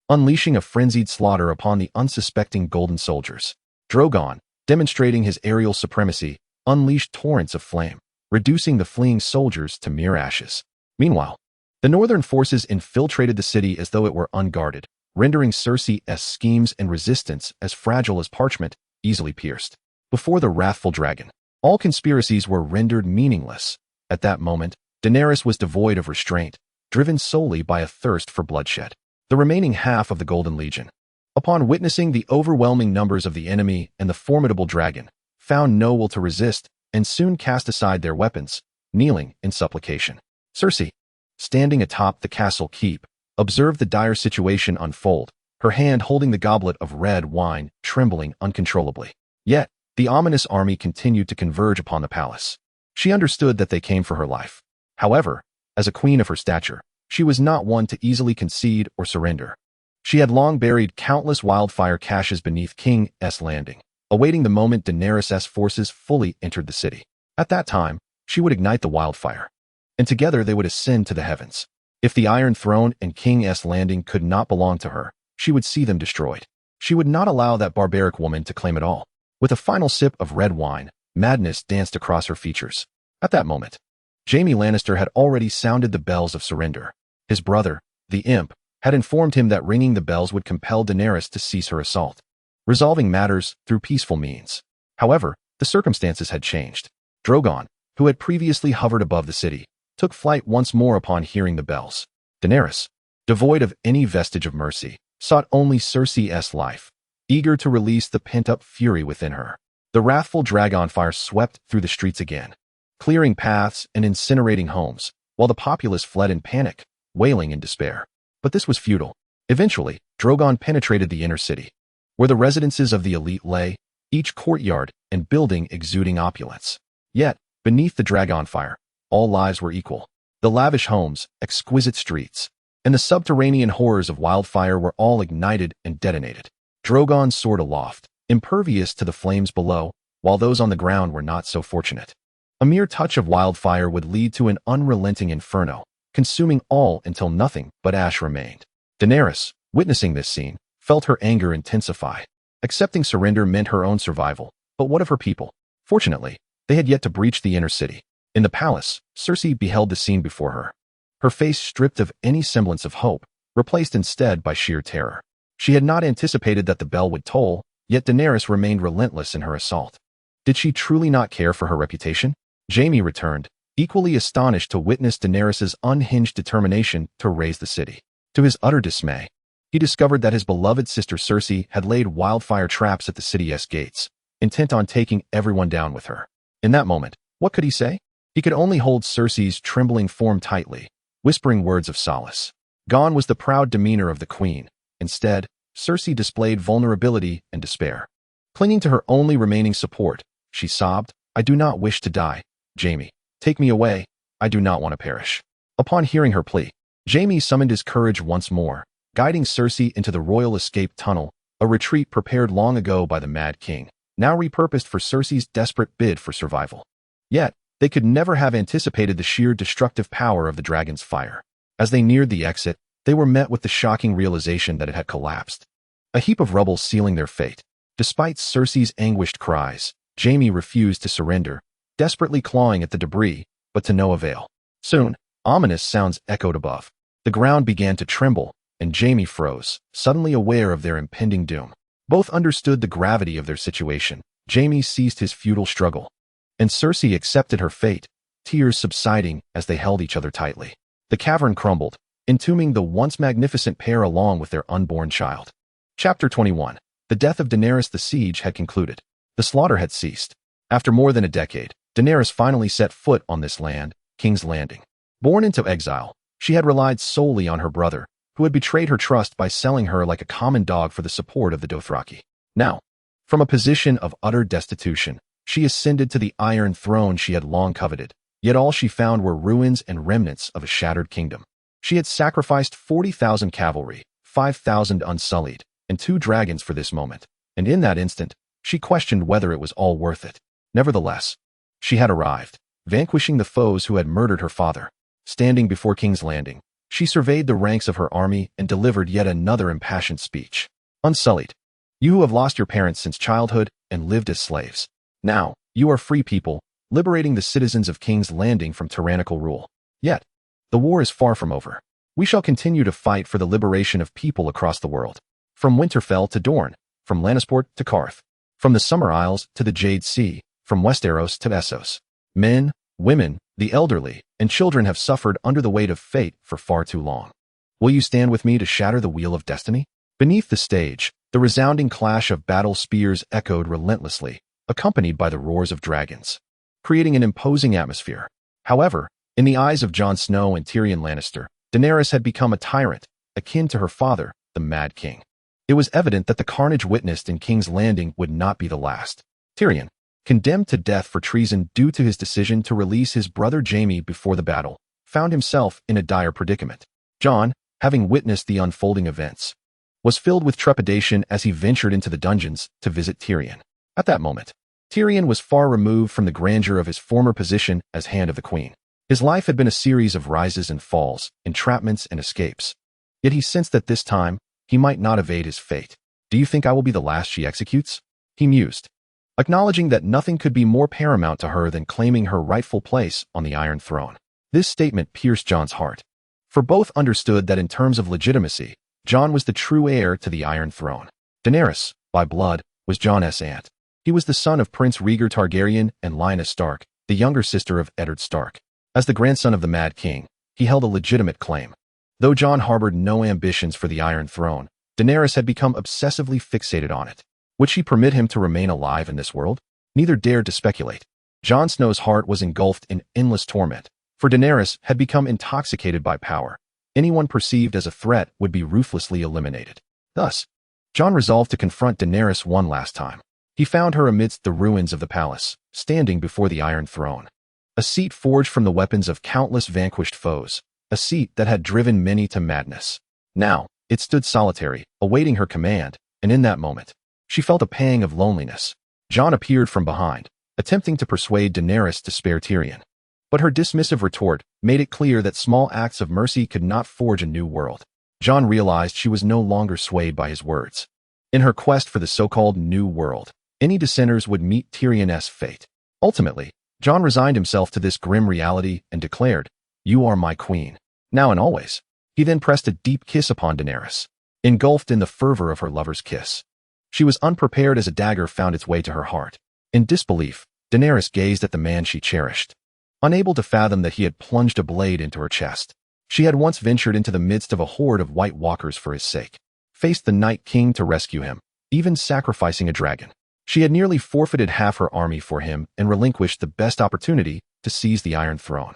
unleashing a frenzied slaughter upon the unsuspecting Golden soldiers. Drogon, demonstrating his aerial supremacy, unleashed torrents of flame, reducing the fleeing soldiers to mere ashes. Meanwhile, the northern forces infiltrated the city as though it were unguarded, rendering Cersei's schemes and resistance as fragile as parchment, easily pierced. Before the wrathful dragon, all conspiracies were rendered meaningless. At that moment, Daenerys was devoid of restraint, driven solely by a thirst for bloodshed. The remaining half of the Golden Legion, upon witnessing the overwhelming numbers of the enemy and the formidable dragon, found no will to resist and soon cast aside their weapons, kneeling in supplication. Cersei, standing atop the castle keep, observed the dire situation unfold, her hand holding the goblet of red wine, trembling uncontrollably. Yet, the ominous army continued to converge upon the palace. She understood that they came for her life. However, as a queen of her stature, she was not one to easily concede or surrender. She had long buried countless wildfire caches beneath King's Landing, awaiting the moment Daenerys' forces fully entered the city. At that time, she would ignite the wildfire, and together they would ascend to the heavens. If the Iron Throne and King's Landing could not belong to her, she would see them destroyed. She would not allow that barbaric woman to claim it all. With a final sip of red wine, madness danced across her features. At that moment, Jaime Lannister had already sounded the bells of surrender. His brother, the imp, had informed him that ringing the bells would compel Daenerys to cease her assault, resolving matters through peaceful means. However, the circumstances had changed. Drogon, who had previously hovered above the city, took flight once more upon hearing the bells. Daenerys, devoid of any vestige of mercy, sought only Cersei's life, eager to release the pent-up fury within her. The wrathful dragon fire swept through the streets again, clearing paths and incinerating homes, while the populace fled in panic, wailing in despair. But this was futile. Eventually, Drogon penetrated the inner city, where the residences of the elite lay, each courtyard and building exuding opulence. Yet, beneath the dragon fire, all lives were equal. The lavish homes, exquisite streets, and the subterranean horrors of wildfire were all ignited and detonated. Drogon soared aloft, impervious to the flames below, while those on the ground were not so fortunate. A mere touch of wildfire would lead to an unrelenting inferno, consuming all until nothing but ash remained. Daenerys, witnessing this scene, felt her anger intensify. Accepting surrender meant her own survival, but what of her people? Fortunately, they had yet to breach the inner city. In the palace, Cersei beheld the scene before her. Her face stripped of any semblance of hope, replaced instead by sheer terror. She had not anticipated that the bell would toll, yet Daenerys remained relentless in her assault. Did she truly not care for her reputation? Jaime returned, equally astonished to witness Daenerys's unhinged determination to raise the city. To his utter dismay, he discovered that his beloved sister Cersei had laid wildfire traps at the city's gates, intent on taking everyone down with her. In that moment, what could he say? He could only hold Cersei's trembling form tightly, whispering words of solace. Gone was the proud demeanor of the queen. Instead, Cersei displayed vulnerability and despair. Clinging to her only remaining support, she sobbed, "I do not wish to die. Jaime, take me away. I do not want to perish." Upon hearing her plea, Jaime summoned his courage once more, guiding Cersei into the royal escape tunnel, a retreat prepared long ago by the Mad King, now repurposed for Cersei's desperate bid for survival. Yet, they could never have anticipated the sheer destructive power of the dragon's fire. As they neared the exit, they were met with the shocking realization that it had collapsed. A heap of rubble sealing their fate. Despite Cersei's anguished cries, Jaime refused to surrender, desperately clawing at the debris, but to no avail. Soon, ominous sounds echoed above. The ground began to tremble, and Jaime froze, suddenly aware of their impending doom. Both understood the gravity of their situation. Jaime ceased his futile struggle, and Cersei accepted her fate, tears subsiding as they held each other tightly. The cavern crumbled, entombing the once magnificent pair along with their unborn child. Chapter 21. The death of Daenerys. The siege had concluded. The slaughter had ceased. After more than a decade, Daenerys finally set foot on this land, King's Landing. Born into exile, she had relied solely on her brother, who had betrayed her trust by selling her like a common dog for the support of the Dothraki. Now, from a position of utter destitution, she ascended to the Iron Throne she had long coveted, yet all she found were ruins and remnants of a shattered kingdom. She had sacrificed 40,000 cavalry, 5,000 unsullied, and 2 dragons for this moment, and in that instant, she questioned whether it was all worth it. Nevertheless, she had arrived, vanquishing the foes who had murdered her father. Standing before King's Landing, she surveyed the ranks of her army and delivered yet another impassioned speech. Unsullied, you who have lost your parents since childhood and lived as slaves. Now, you are free people, liberating the citizens of King's Landing from tyrannical rule. Yet, the war is far from over. We shall continue to fight for the liberation of people across the world. From Winterfell to Dorne, from Lannisport to Qarth, from the Summer Isles to the Jade Sea, from Westeros to Essos. Men, women, the elderly, and children have suffered under the weight of fate for far too long. Will you stand with me to shatter the wheel of destiny? Beneath the stage, the resounding clash of battle spears echoed relentlessly, accompanied by the roars of dragons, creating an imposing atmosphere. However, in the eyes of Jon Snow and Tyrion Lannister, Daenerys had become a tyrant, akin to her father, the Mad King. It was evident that the carnage witnessed in King's Landing would not be the last. Tyrion, condemned to death for treason due to his decision to release his brother Jaime before the battle, found himself in a dire predicament. Jon, having witnessed the unfolding events, was filled with trepidation as he ventured into the dungeons to visit Tyrion. At that moment, Tyrion was far removed from the grandeur of his former position as Hand of the Queen. His life had been a series of rises and falls, entrapments and escapes. Yet he sensed that this time, he might not evade his fate. "Do you think I will be the last she executes?" he mused, acknowledging that nothing could be more paramount to her than claiming her rightful place on the Iron Throne. This statement pierced Jon's heart, for both understood that in terms of legitimacy, Jon was the true heir to the Iron Throne. Daenerys, by blood, was Jon's aunt. He was the son of Prince Rhaegar Targaryen and Lyanna Stark, the younger sister of Eddard Stark. As the grandson of the Mad King, he held a legitimate claim. Though Jon harbored no ambitions for the Iron Throne, Daenerys had become obsessively fixated on it. Would she permit him to remain alive in this world? Neither dared to speculate. Jon Snow's heart was engulfed in endless torment, for Daenerys had become intoxicated by power. Anyone perceived as a threat would be ruthlessly eliminated. Thus, Jon resolved to confront Daenerys one last time. He found her amidst the ruins of the palace, standing before the Iron Throne. A seat forged from the weapons of countless vanquished foes, a seat that had driven many to madness. Now, it stood solitary, awaiting her command, and in that moment, she felt a pang of loneliness. Jon appeared from behind, attempting to persuade Daenerys to spare Tyrion. But her dismissive retort made it clear that small acts of mercy could not forge a new world. Jon realized she was no longer swayed by his words. In her quest for the so-called New World, any dissenters would meet Tyrion's fate. Ultimately, Jon resigned himself to this grim reality and declared, "You are my queen, now and always." He then pressed a deep kiss upon Daenerys, engulfed in the fervor of her lover's kiss. She was unprepared as a dagger found its way to her heart. In disbelief, Daenerys gazed at the man she cherished, unable to fathom that he had plunged a blade into her chest. She had once ventured into the midst of a horde of White Walkers for his sake, faced the Night King to rescue him, even sacrificing a dragon. She had nearly forfeited half her army for him and relinquished the best opportunity to seize the Iron Throne.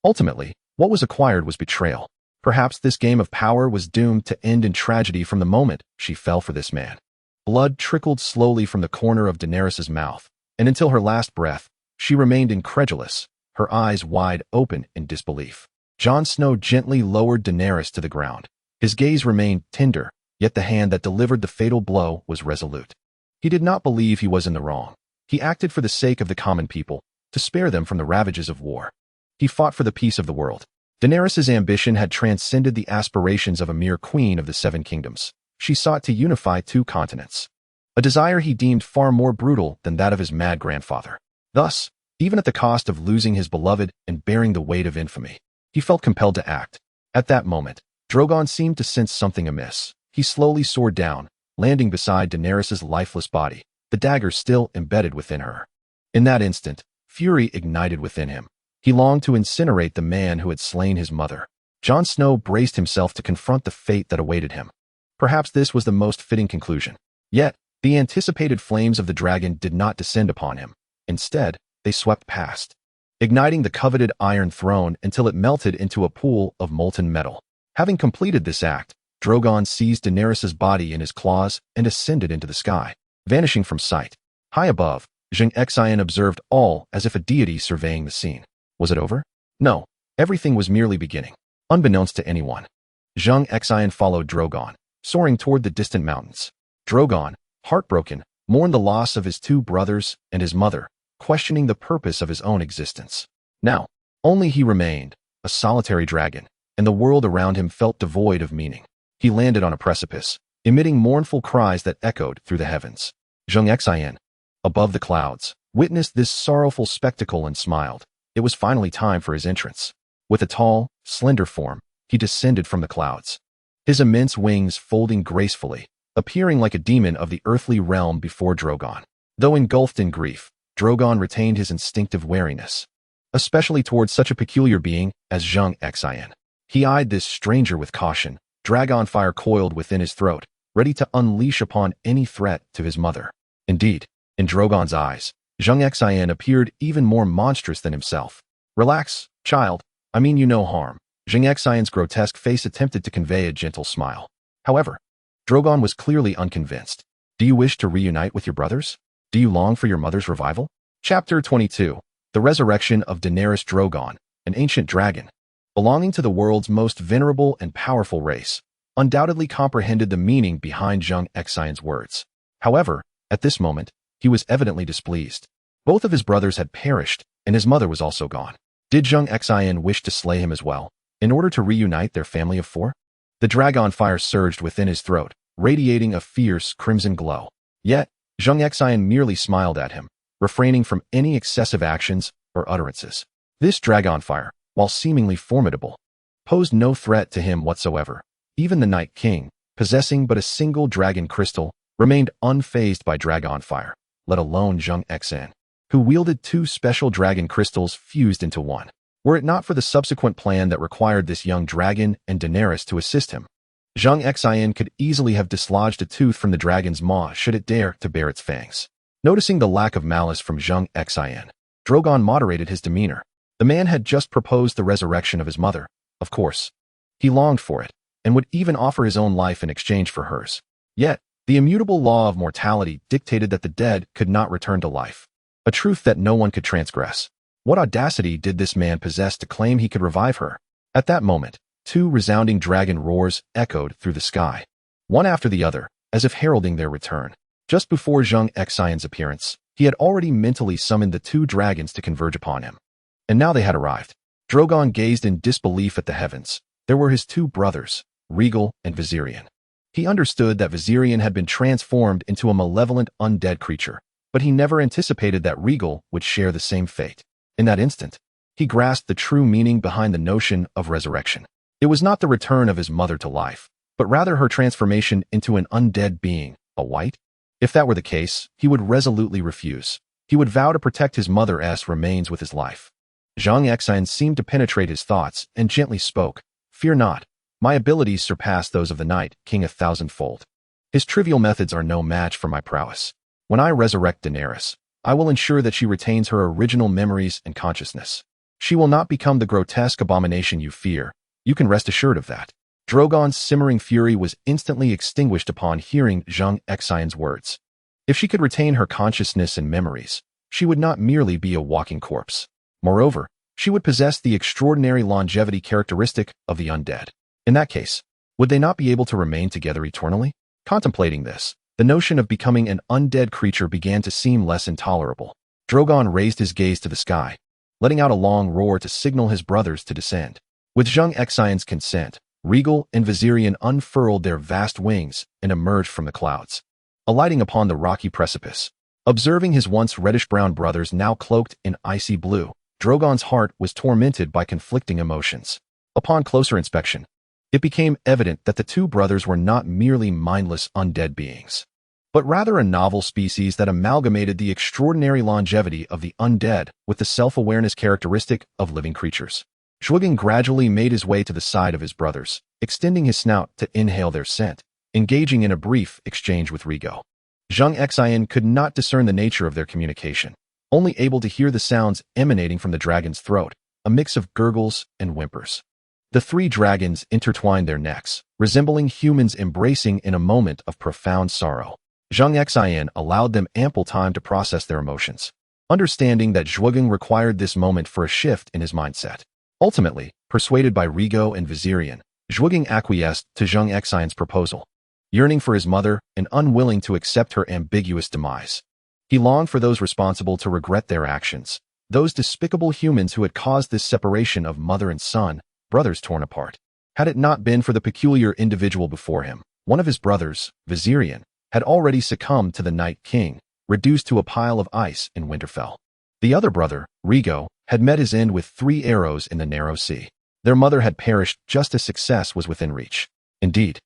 Ultimately, what was acquired was betrayal. Perhaps this game of power was doomed to end in tragedy from the moment she fell for this man. Blood trickled slowly from the corner of Daenerys' mouth, and until her last breath, she remained incredulous, her eyes wide open in disbelief. Jon Snow gently lowered Daenerys to the ground. His gaze remained tender, yet the hand that delivered the fatal blow was resolute. He did not believe he was in the wrong. He acted for the sake of the common people, to spare them from the ravages of war. He fought for the peace of the world. Daenerys' ambition had transcended the aspirations of a mere queen of the Seven Kingdoms. She sought to unify two continents, a desire he deemed far more brutal than that of his mad grandfather. Thus, even at the cost of losing his beloved and bearing the weight of infamy, he felt compelled to act. At that moment, Drogon seemed to sense something amiss. He slowly soared down, landing beside Daenerys' lifeless body, the dagger still embedded within her. In that instant, fury ignited within him. He longed to incinerate the man who had slain his mother. Jon Snow braced himself to confront the fate that awaited him. Perhaps this was the most fitting conclusion. Yet, the anticipated flames of the dragon did not descend upon him. Instead, they swept past, igniting the coveted Iron Throne until it melted into a pool of molten metal. Having completed this act, Drogon seized Daenerys' body in his claws and ascended into the sky, vanishing from sight. High above, Zheng Xin observed all as if a deity surveying the scene. Was it over? No, everything was merely beginning. Unbeknownst to anyone, Zheng Xin followed Drogon, soaring toward the distant mountains. Drogon, heartbroken, mourned the loss of his two brothers and his mother, questioning the purpose of his own existence. Now, only he remained, a solitary dragon, and the world around him felt devoid of meaning. He landed on a precipice, emitting mournful cries that echoed through the heavens. Zheng Xin, above the clouds, witnessed this sorrowful spectacle and smiled. It was finally time for his entrance. With a tall, slender form, he descended from the clouds, his immense wings folding gracefully, appearing like a demon of the earthly realm before Drogon. Though engulfed in grief, Drogon retained his instinctive wariness, especially towards such a peculiar being as Zheng Xin. He eyed this stranger with caution, dragon fire coiled within his throat, ready to unleash upon any threat to his mother. Indeed, in Drogon's eyes, Zheng Xin appeared even more monstrous than himself. "Relax, child, I mean you no harm." Zheng Xion's grotesque face attempted to convey a gentle smile. However, Drogon was clearly unconvinced. "Do you wish to reunite with your brothers? Do you long for your mother's revival?" Chapter 22. The Resurrection of Daenerys. Drogon, an ancient dragon, belonging to the world's most venerable and powerful race, undoubtedly comprehended the meaning behind Zheng Xion's words. However, at this moment, he was evidently displeased. Both of his brothers had perished, and his mother was also gone. Did Zheng Xian wish to slay him as well, in order to reunite their family of four? The dragon fire surged within his throat, radiating a fierce crimson glow. Yet, Zheng Xian merely smiled at him, refraining from any excessive actions or utterances. This dragon fire, while seemingly formidable, posed no threat to him whatsoever. Even the Night King, possessing but a single dragon crystal, remained unfazed by dragon fire, let alone Zheng Xin, who wielded two special dragon crystals fused into one. Were it not for the subsequent plan that required this young dragon and Daenerys to assist him, Zheng Xin could easily have dislodged a tooth from the dragon's maw should it dare to bare its fangs. Noticing the lack of malice from Zheng Xin, Drogon moderated his demeanor. The man had just proposed the resurrection of his mother. Of course, he longed for it, and would even offer his own life in exchange for hers. Yet, the immutable law of mortality dictated that the dead could not return to life, a truth that no one could transgress. What audacity did this man possess to claim he could revive her? At that moment, two resounding dragon roars echoed through the sky, one after the other, as if heralding their return. Just before Zheng Xion's appearance, He had already mentally summoned the two dragons to converge upon him. And now they had arrived. Drogon gazed in disbelief at the heavens. There were his two brothers, Rhaegal and Viserion. He understood that Viserion had been transformed into a malevolent undead creature, but he never anticipated that Rhaegal would share the same fate. In that instant, he grasped the true meaning behind the notion of resurrection. It was not the return of his mother to life, but rather her transformation into an undead being, a wight. If that were the case, he would resolutely refuse. He would vow to protect his mother's remains with his life. Zheng Xin seemed to penetrate his thoughts and gently spoke, "Fear not. My abilities surpass those of the Night King 1,000-fold. His trivial methods are no match for my prowess. When I resurrect Daenerys, I will ensure that she retains her original memories and consciousness. She will not become the grotesque abomination you fear. You can rest assured of that." Drogon's simmering fury was instantly extinguished upon hearing Zheng Xin's words. If she could retain her consciousness and memories, she would not merely be a walking corpse. Moreover, she would possess the extraordinary longevity characteristic of the undead. In that case, would they not be able to remain together eternally? Contemplating this, the notion of becoming an undead creature began to seem less intolerable. Drogon raised his gaze to the sky, letting out a long roar to signal his brothers to descend. With Zheng Xin's consent, Rhaegal and Viserion unfurled their vast wings and emerged from the clouds, alighting upon the rocky precipice. Observing his once reddish-brown brothers now cloaked in icy blue, Drogon's heart was tormented by conflicting emotions. Upon closer inspection, it became evident that the two brothers were not merely mindless undead beings, but rather a novel species that amalgamated the extraordinary longevity of the undead with the self-awareness characteristic of living creatures. Zhuge gradually made his way to the side of his brothers, extending his snout to inhale their scent, engaging in a brief exchange with Rhaegal. Zheng Xin could not discern the nature of their communication, only able to hear the sounds emanating from the dragon's throat, a mix of gurgles and whimpers. The three dragons intertwined their necks, resembling humans embracing in a moment of profound sorrow. Zheng Xin allowed them ample time to process their emotions, understanding that Zhuge required this moment for a shift in his mindset. Ultimately, persuaded by Rhaegal and Viserion, Zhuge acquiesced to Zheng Xin's proposal, yearning for his mother and unwilling to accept her ambiguous demise. He longed for those responsible to regret their actions, those despicable humans who had caused this separation of mother and son, brothers torn apart. Had it not been for the peculiar individual before him, one of his brothers, Viserion, had already succumbed to the Night King, reduced to a pile of ice in Winterfell. The other brother, Rhaegal, had met his end with 3 arrows in the narrow sea. Their mother had perished just as success was within reach. Indeed,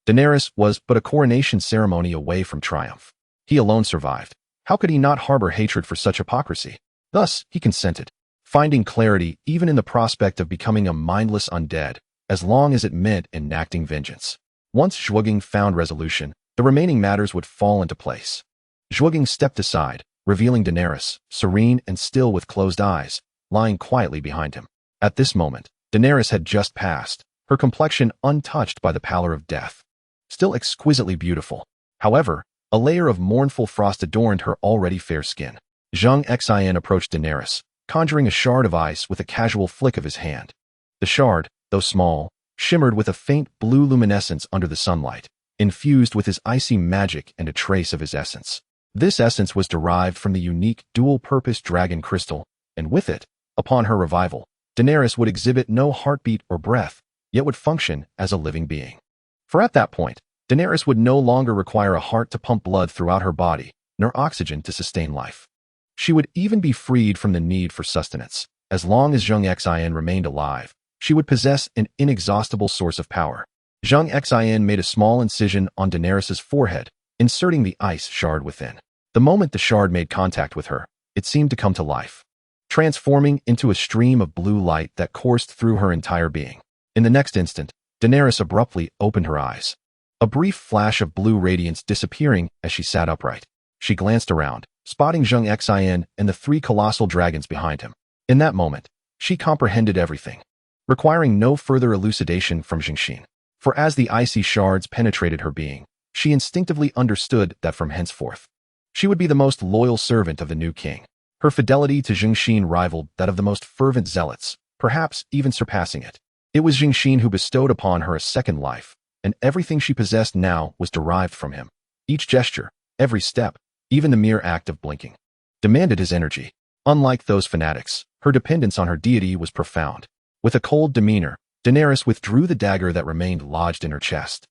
Daenerys was but a coronation ceremony away from triumph. He alone survived. How could he not harbor hatred for such hypocrisy? Thus, he consented, finding clarity even in the prospect of becoming a mindless undead, as long as it meant enacting vengeance. Once Zhuge found resolution, the remaining matters would fall into place. Zhuge stepped aside, revealing Daenerys, serene and still with closed eyes, lying quietly behind him. At this moment, Daenerys had just passed, her complexion untouched by the pallor of death. Still exquisitely beautiful. However, a layer of mournful frost adorned her already fair skin. Zheng Xin approached Daenerys, conjuring a shard of ice with a casual flick of his hand. The shard, though small, shimmered with a faint blue luminescence under the sunlight, infused with his icy magic and a trace of his essence. This essence was derived from the unique dual-purpose dragon crystal, and with it, upon her revival, Daenerys would exhibit no heartbeat or breath, yet would function as a living being. For at that point, Daenerys would no longer require a heart to pump blood throughout her body, nor oxygen to sustain life. She would even be freed from the need for sustenance. As long as Zheng Xin remained alive, she would possess an inexhaustible source of power. Zheng Xin made a small incision on Daenerys' forehead, inserting the ice shard within. The moment the shard made contact with her, it seemed to come to life, transforming into a stream of blue light that coursed through her entire being. In the next instant, Daenerys abruptly opened her eyes, a brief flash of blue radiance disappearing as she sat upright. She glanced around, spotting Zheng Xin and the 3 colossal dragons behind him. In that moment, she comprehended everything, requiring no further elucidation from Zheng Xin. For as the icy shards penetrated her being, she instinctively understood that from henceforth, she would be the most loyal servant of the new king. Her fidelity to Zheng Xin rivaled that of the most fervent zealots, perhaps even surpassing it. It was Zheng Xin who bestowed upon her a second life, and everything she possessed now was derived from him. Each gesture, every step, even the mere act of blinking. demanded his energy. Unlike those fanatics, her dependence on her deity was profound. With a cold demeanor, Daenerys withdrew the dagger that remained lodged in her chest,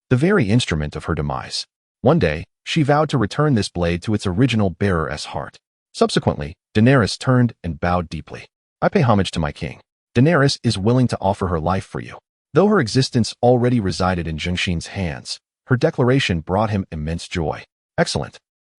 the very instrument of her demise. One day, she vowed to return this blade to its original bearer's heart. Subsequently, Daenerys turned and bowed deeply. I pay homage to my king. Daenerys is willing to offer her life for you. Though her existence already resided in Zheng Xin's hands, her declaration brought him immense joy. Excellent.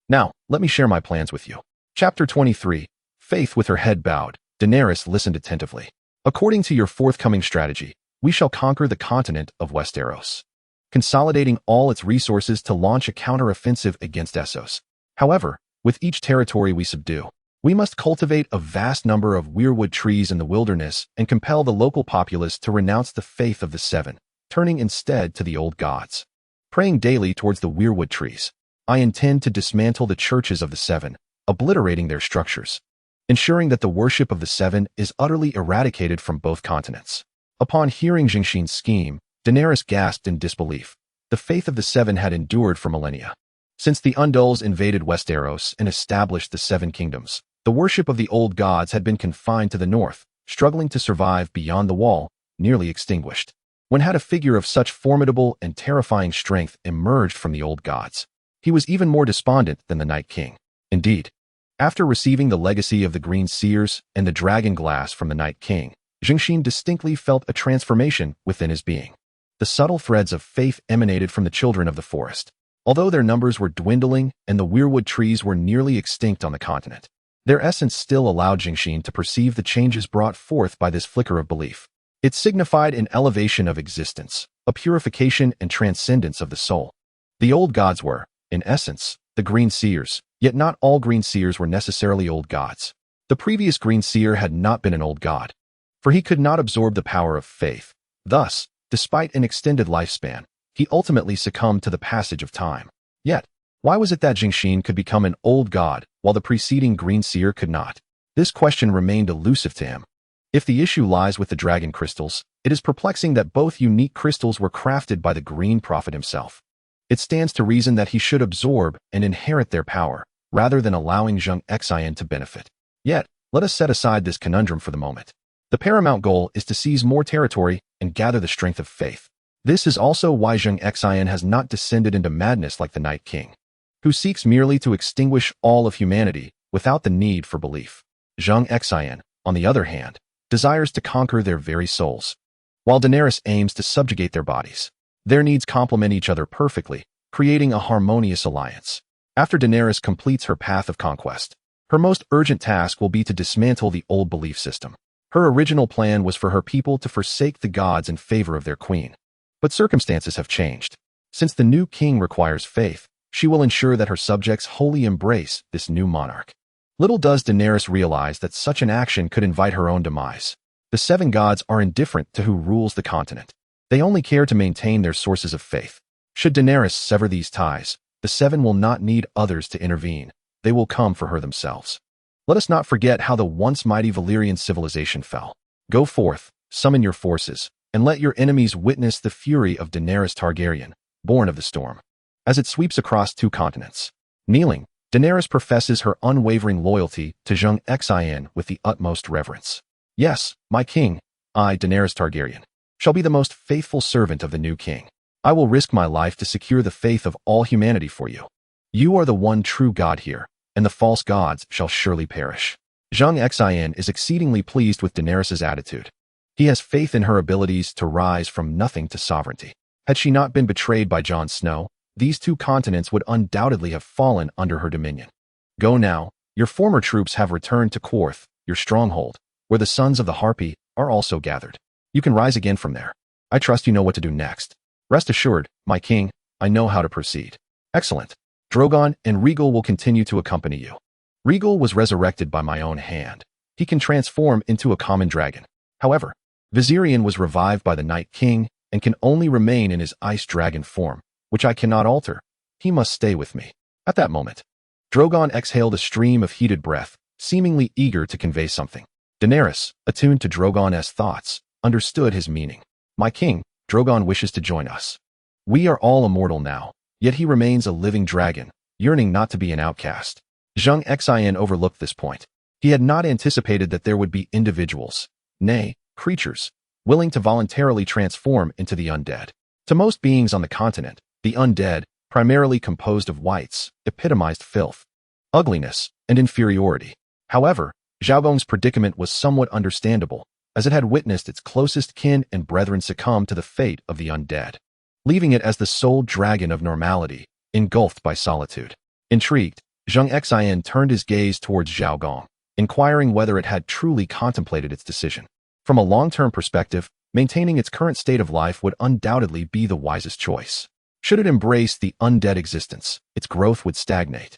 Now, let me share my plans with you. Chapter 23. Faith. With her head bowed, Daenerys listened attentively. According to your forthcoming strategy, we shall conquer the continent of Westeros, consolidating all its resources to launch a counter-offensive against Essos. However, with each territory we subdue, we must cultivate a vast number of weirwood trees in the wilderness and compel the local populace to renounce the faith of the Seven, turning instead to the old gods. Praying daily towards the weirwood trees, I intend to dismantle the churches of the Seven, obliterating their structures, ensuring that the worship of the Seven is utterly eradicated from both continents. Upon hearing Zheng Xin's scheme, Daenerys gasped in disbelief. The faith of the Seven had endured for millennia. Since the Undulls invaded Westeros and established the Seven Kingdoms, the worship of the old gods had been confined to the north, struggling to survive beyond the wall, nearly extinguished. When had a figure of such formidable and terrifying strength emerged from the old gods, he was even more despondent than the Night King. Indeed, after receiving the legacy of the Green Seers and the Dragon Glass from the Night King, Zheng Xin distinctly felt a transformation within his being. The subtle threads of faith emanated from the children of the forest. Although their numbers were dwindling and the weirwood trees were nearly extinct on the continent, their essence still allowed Zheng Xin to perceive the changes brought forth by this flicker of belief. It signified an elevation of existence, a purification and transcendence of the soul. The old gods were, in essence, the Green Seers, yet not all Green Seers were necessarily old gods. The previous Green Seer had not been an old god, for he could not absorb the power of faith. Thus, despite an extended lifespan, he ultimately succumbed to the passage of time. Yet, why was it that Zheng Xin could become an old god while the preceding Green Seer could not? This question remained elusive to him. If the issue lies with the dragon crystals, it is perplexing that both unique crystals were crafted by the Green Prophet himself. It stands to reason that he should absorb and inherit their power, rather than allowing Zheng Xin to benefit. Yet, let us set aside this conundrum for the moment. The paramount goal is to seize more territory and gather the strength of faith. This is also why Zheng Xin has not descended into madness like the Night King, who seeks merely to extinguish all of humanity without the need for belief. Zheng Xin, on the other hand, desires to conquer their very souls, while Daenerys aims to subjugate their bodies. Their needs complement each other perfectly, creating a harmonious alliance. After Daenerys completes her path of conquest, her most urgent task will be to dismantle the old belief system. Her original plan was for her people to forsake the gods in favor of their queen. But circumstances have changed. Since the new king requires faith, she will ensure that her subjects wholly embrace this new monarch. Little does Daenerys realize that such an action could invite her own demise. The Seven Gods are indifferent to who rules the continent. They only care to maintain their sources of faith. Should Daenerys sever these ties, the Seven will not need others to intervene. They will come for her themselves. Let us not forget how the once mighty Valyrian civilization fell. Go forth, summon your forces, and let your enemies witness the fury of Daenerys Targaryen, born of the storm, as it sweeps across two continents. Kneeling, Daenerys professes her unwavering loyalty to Zheng Xin with the utmost reverence. Yes, my king, I, Daenerys Targaryen, shall be the most faithful servant of the new king. I will risk my life to secure the faith of all humanity for you. You are the one true God here, and the false gods shall surely perish. Zheng Xin is exceedingly pleased with Daenerys' attitude. He has faith in her abilities to rise from nothing to sovereignty. Had she not been betrayed by Jon Snow, these two continents would undoubtedly have fallen under her dominion. Go now, your former troops have returned to Quarth, your stronghold, where the sons of the Harpy are also gathered. You can rise again from there. I trust you know what to do next. Rest assured, my king, I know how to proceed. Excellent. Drogon and Rhaegal will continue to accompany you. Rhaegal was resurrected by my own hand. He can transform into a common dragon. However, Viserion was revived by the Night King and can only remain in his ice dragon form, which I cannot alter. He must stay with me. At that moment, Drogon exhaled a stream of heated breath, seemingly eager to convey something. Daenerys, attuned to Drogon's thoughts, understood his meaning. My king, Drogon wishes to join us. We are all immortal now, yet he remains a living dragon, yearning not to be an outcast. Zheng Xin overlooked this point. He had not anticipated that there would be individuals, nay, creatures, willing to voluntarily transform into the undead. To most beings on the continent, the undead, primarily composed of wights, epitomized filth, ugliness, and inferiority. However, Zhaogong's predicament was somewhat understandable, as it had witnessed its closest kin and brethren succumb to the fate of the undead, leaving it as the sole dragon of normality, engulfed by solitude. Intrigued, Zheng Xin turned his gaze towards Zhaogong, inquiring whether it had truly contemplated its decision. From a long-term perspective, maintaining its current state of life would undoubtedly be the wisest choice. Should it embrace the undead existence, its growth would stagnate,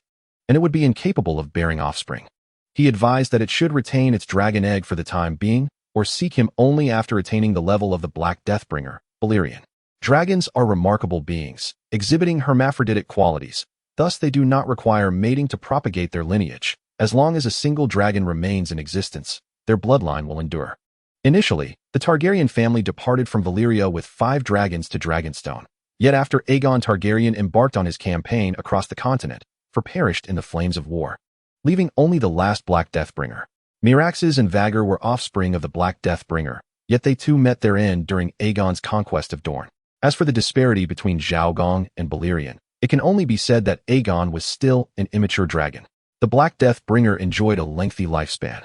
and it would be incapable of bearing offspring. He advised that it should retain its dragon egg for the time being, or seek him only after attaining the level of the Black Deathbringer, Valyrian. Dragons are remarkable beings, exhibiting hermaphroditic qualities, thus they do not require mating to propagate their lineage. As long as a single dragon remains in existence, their bloodline will endure. Initially, the Targaryen family departed from Valyria with 5 dragons to Dragonstone. Yet after Aegon Targaryen embarked on his campaign across the continent, perished in the flames of war, leaving only the last Black Deathbringer. Meraxes and Vhagar were offspring of the Black Deathbringer, yet they too met their end during Aegon's conquest of Dorne. As for the disparity between Zhaogong and Balerion, it can only be said that Aegon was still an immature dragon. The Black Deathbringer enjoyed a lengthy lifespan,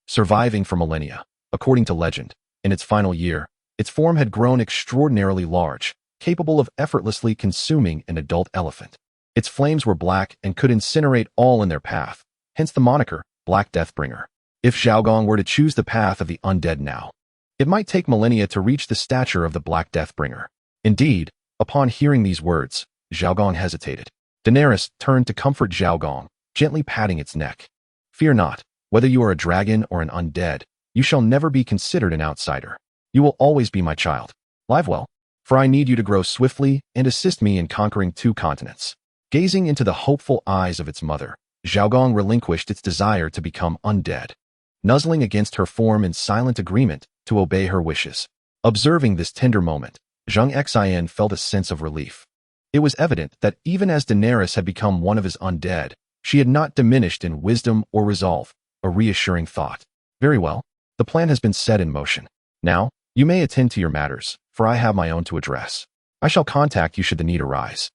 surviving for millennia. According to legend, in its final year, its form had grown extraordinarily large, capable of effortlessly consuming an adult elephant. Its flames were black and could incinerate all in their path, hence the moniker, Black Deathbringer. If Zhaogong were to choose the path of the undead now, it might take millennia to reach the stature of the Black Deathbringer. Indeed, upon hearing these words, Zhaogong hesitated. Daenerys turned to comfort Zhaogong, gently patting its neck. Fear not, whether you are a dragon or an undead, you shall never be considered an outsider. You will always be my child. Live well, for I need you to grow swiftly and assist me in conquering 2 continents. Gazing into the hopeful eyes of its mother, Zhaogong relinquished its desire to become undead, nuzzling against her form in silent agreement to obey her wishes. Observing this tender moment, Zheng Xin felt a sense of relief. It was evident that even as Daenerys had become one of his undead, she had not diminished in wisdom or resolve, a reassuring thought. Very well, the plan has been set in motion. Now, you may attend to your matters, for I have my own to address. I shall contact you should the need arise.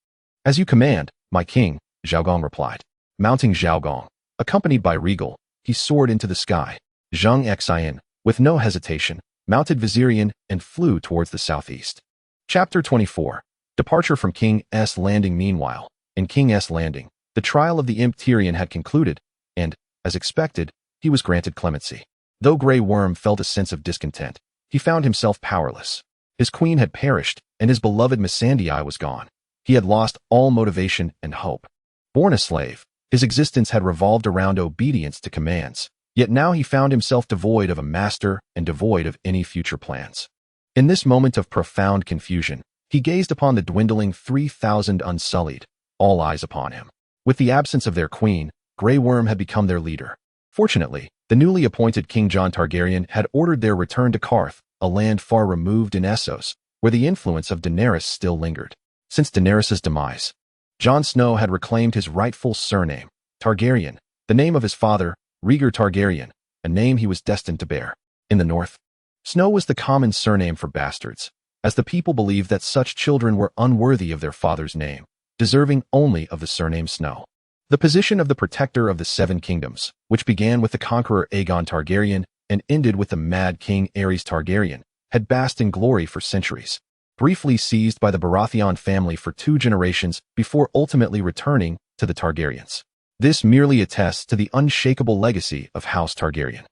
As you command, my king, Zhaogong replied. Mounting Zhaogong, accompanied by Regal, he soared into the sky. Zheng Xin, with no hesitation, mounted Viserion and flew towards the southeast. Chapter 24. Departure from King's Landing. Meanwhile, in King's Landing, the trial of the Imp Tyrion had concluded, and, as expected, he was granted clemency. Though Grey Worm felt a sense of discontent, he found himself powerless. His queen had perished, and his beloved Missandei was gone. He had lost all motivation and hope. Born a slave, his existence had revolved around obedience to commands, yet now he found himself devoid of a master and devoid of any future plans. In this moment of profound confusion, he gazed upon the dwindling 3,000 Unsullied, all eyes upon him. With the absence of their queen, Grey Worm had become their leader. Fortunately, the newly appointed King Jon Targaryen had ordered their return to Qarth, a land far removed in Essos, where the influence of Daenerys still lingered. Since Daenerys' demise, Jon Snow had reclaimed his rightful surname, Targaryen, the name of his father, Rhaegar Targaryen, a name he was destined to bear. In the north, Snow was the common surname for bastards, as the people believed that such children were unworthy of their father's name, deserving only of the surname Snow. The position of the protector of the 7 kingdoms, which began with the conqueror Aegon Targaryen and ended with the mad king Aerys Targaryen, had basked in glory for centuries, briefly seized by the Baratheon family for 2 generations before ultimately returning to the Targaryens. This merely attests to the unshakable legacy of House Targaryen.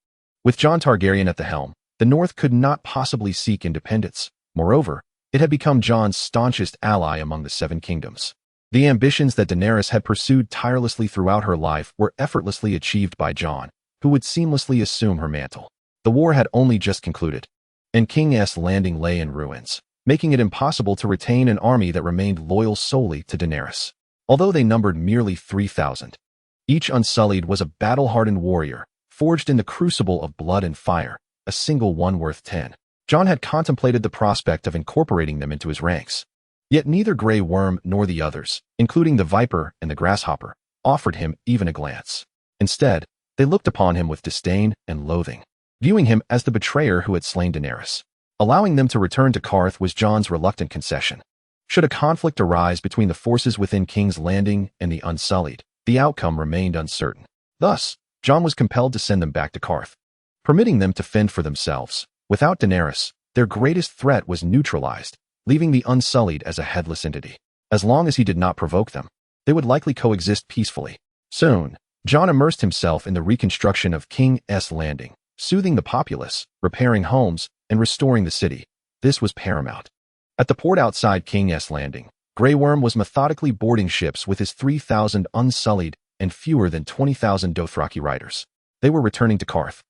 With Jon Targaryen at the helm, the North could not possibly seek independence. Moreover, it had become Jon's staunchest ally among the 7 kingdoms. The ambitions that Daenerys had pursued tirelessly throughout her life were effortlessly achieved by Jon, who would seamlessly assume her mantle. The war had only just concluded, and King's Landing lay in ruins, making it impossible to retain an army that remained loyal solely to Daenerys. Although they numbered merely 3,000, each Unsullied was a battle-hardened warrior, forged in the crucible of blood and fire, a single one worth 10. Jon had contemplated the prospect of incorporating them into his ranks. Yet neither Grey Worm nor the others, including the Viper and the Grasshopper, offered him even a glance. Instead, they looked upon him with disdain and loathing, viewing him as the betrayer who had slain Daenerys. Allowing them to return to Qarth was Jon's reluctant concession. Should a conflict arise between the forces within King's Landing and the Unsullied, the outcome remained uncertain. Thus, Jon was compelled to send them back to Qarth, permitting them to fend for themselves. Without Daenerys, their greatest threat was neutralized, leaving the Unsullied as a headless entity. As long as he did not provoke them, they would likely coexist peacefully. Soon, Jon immersed himself in the reconstruction of King's Landing, soothing the populace, repairing homes, and restoring the city. This was paramount. At the port outside King's Landing, Grey Worm was methodically boarding ships with his 3,000 Unsullied and fewer than 20,000 Dothraki riders. They were returning to Qarth,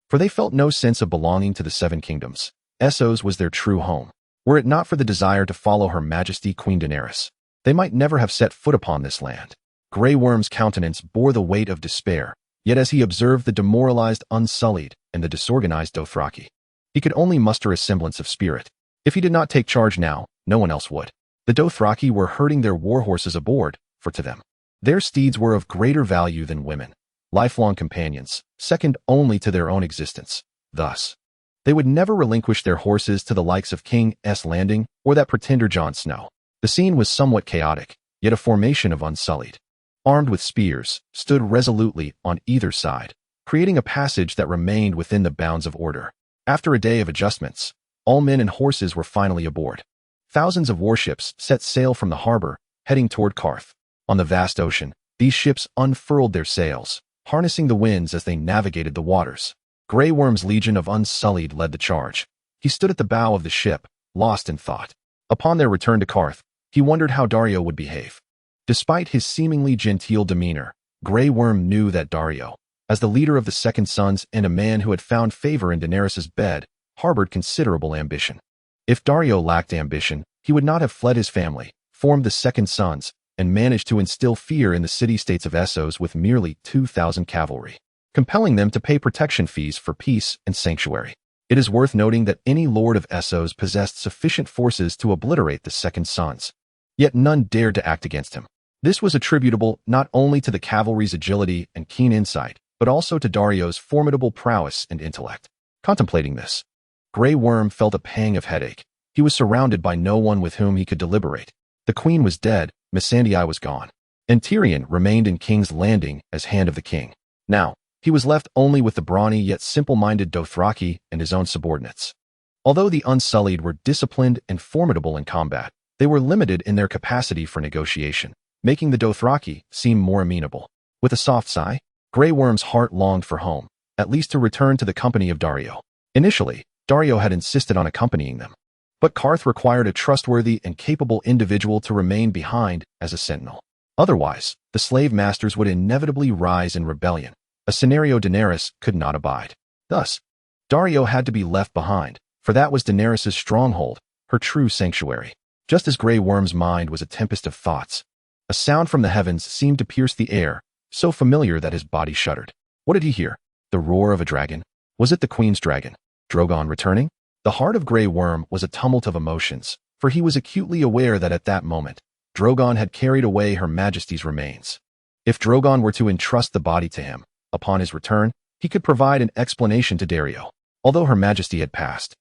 for they felt no sense of belonging to the Seven Kingdoms. Essos was their true home. Were it not for the desire to follow Her Majesty Queen Daenerys, they might never have set foot upon this land. Grey Worm's countenance bore the weight of despair, yet as he observed the demoralized Unsullied and the disorganized Dothraki, he could only muster a semblance of spirit. If he did not take charge now, no one else would. The Dothraki were herding their warhorses aboard, for to them, their steeds were of greater value than women, lifelong companions, second only to their own existence. Thus, they would never relinquish their horses to the likes of King's Landing or that pretender Jon Snow. The scene was somewhat chaotic, yet a formation of Unsullied, armed with spears, stood resolutely on either side, creating a passage that remained within the bounds of order. After a day of adjustments, all men and horses were finally aboard. Thousands of warships set sail from the harbor, heading toward Qarth. On the vast ocean, these ships unfurled their sails, harnessing the winds as they navigated the waters. Grey Worm's legion of Unsullied led the charge. He stood at the bow of the ship, lost in thought. Upon their return to Qarth, he wondered how Daario would behave. Despite his seemingly genteel demeanor, Grey Worm knew that Daario, as the leader of the Second Sons and a man who had found favor in Daenerys' bed, harbored considerable ambition. If Daario lacked ambition, he would not have fled his family, formed the Second Sons, and managed to instill fear in the city-states of Essos with merely 2,000 cavalry, compelling them to pay protection fees for peace and sanctuary. It is worth noting that any lord of Essos possessed sufficient forces to obliterate the Second Sons, yet none dared to act against him. This was attributable not only to the cavalry's agility and keen insight, but also to Daario's formidable prowess and intellect. Contemplating this, Grey Worm felt a pang of headache. He was surrounded by no one with whom he could deliberate. The queen was dead, Missandei was gone, and Tyrion remained in King's Landing as Hand of the King. Now, he was left only with the brawny yet simple-minded Dothraki and his own subordinates. Although the Unsullied were disciplined and formidable in combat, they were limited in their capacity for negotiation, making the Dothraki seem more amenable. With a soft sigh, Grey Worm's heart longed for home, at least to return to the company of Daario. Initially, Daario had insisted on accompanying them, but Qarth required a trustworthy and capable individual to remain behind as a sentinel. Otherwise, the slave masters would inevitably rise in rebellion, a scenario Daenerys could not abide. Thus, Daario had to be left behind, for that was Daenerys' stronghold, her true sanctuary. Just as Grey Worm's mind was a tempest of thoughts, a sound from the heavens seemed to pierce the air, so familiar that his body shuddered. What did he hear? The roar of a dragon? Was it the Queen's dragon? Drogon returning? The heart of Grey Worm was a tumult of emotions, for he was acutely aware that at that moment, Drogon had carried away Her Majesty's remains. If Drogon were to entrust the body to him, upon his return, he could provide an explanation to Daario. Although Her Majesty had passed,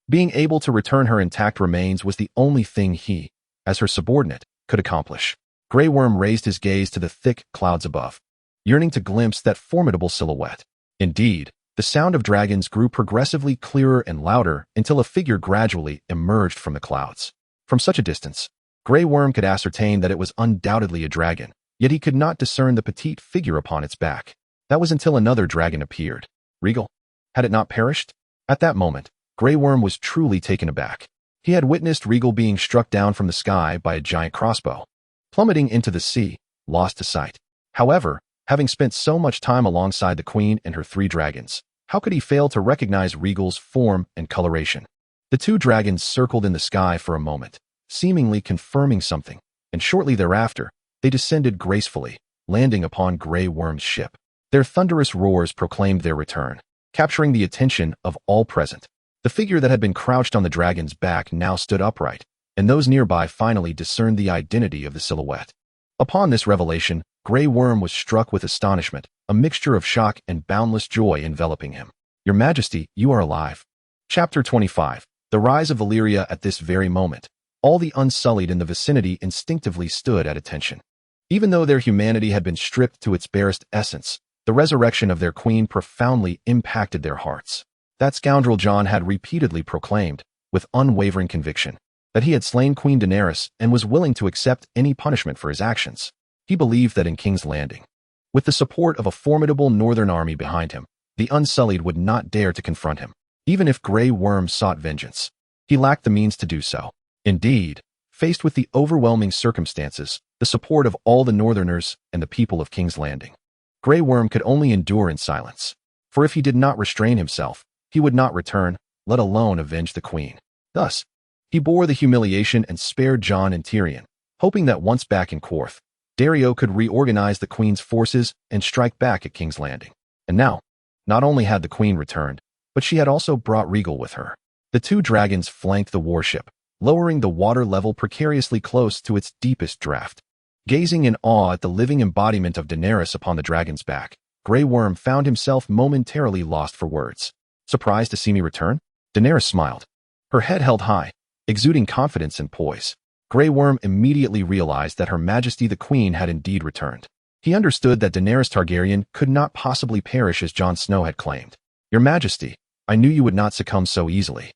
being able to return her intact remains was the only thing he, as her subordinate, could accomplish. Grey Worm raised his gaze to the thick clouds above, yearning to glimpse that formidable silhouette. Indeed, the sound of dragons grew progressively clearer and louder until a figure gradually emerged from the clouds. From such a distance, Grey Worm could ascertain that it was undoubtedly a dragon, yet he could not discern the petite figure upon its back. That was until another dragon appeared. Regal? Had it not perished? At that moment, Grey Worm was truly taken aback. He had witnessed Regal being struck down from the sky by a giant crossbow, plummeting into the sea, lost to sight. However, having spent so much time alongside the Queen and her 3 dragons, how could he fail to recognize Regal's form and coloration? The 2 dragons circled in the sky for a moment, seemingly confirming something, and shortly thereafter, they descended gracefully, landing upon Grey Worm's ship. Their thunderous roars proclaimed their return, capturing the attention of all present. The figure that had been crouched on the dragon's back now stood upright, and those nearby finally discerned the identity of the silhouette. Upon this revelation, Grey Worm was struck with astonishment, a mixture of shock and boundless joy enveloping him. Your Majesty, you are alive. Chapter 25. The Rise of Valyria. At this very moment, all the Unsullied in the vicinity instinctively stood at attention. Even though their humanity had been stripped to its barest essence, the resurrection of their queen profoundly impacted their hearts. That scoundrel Jon had repeatedly proclaimed, with unwavering conviction, that he had slain Queen Daenerys and was willing to accept any punishment for his actions. He believed that in King's Landing, with the support of a formidable northern army behind him, the Unsullied would not dare to confront him, even if Grey Worm sought vengeance. He lacked the means to do so. Indeed, faced with the overwhelming circumstances, the support of all the Northerners and the people of King's Landing, Grey Worm could only endure in silence. For if he did not restrain himself, he would not return, let alone avenge the queen. Thus, he bore the humiliation and spared Jon and Tyrion, hoping that once back in Quarth, Daario could reorganize the queen's forces and strike back at King's Landing. And now, not only had the queen returned, but she had also brought Rhaegal with her. The two dragons flanked the warship, lowering the water level precariously close to its deepest draft. Gazing in awe at the living embodiment of Daenerys upon the dragon's back, Grey Worm found himself momentarily lost for words. Surprised to see me return? Daenerys smiled, her head held high, exuding confidence and poise. Grey Worm immediately realized that Her Majesty the Queen had indeed returned. He understood that Daenerys Targaryen could not possibly perish as Jon Snow had claimed. Your Majesty, I knew you would not succumb so easily.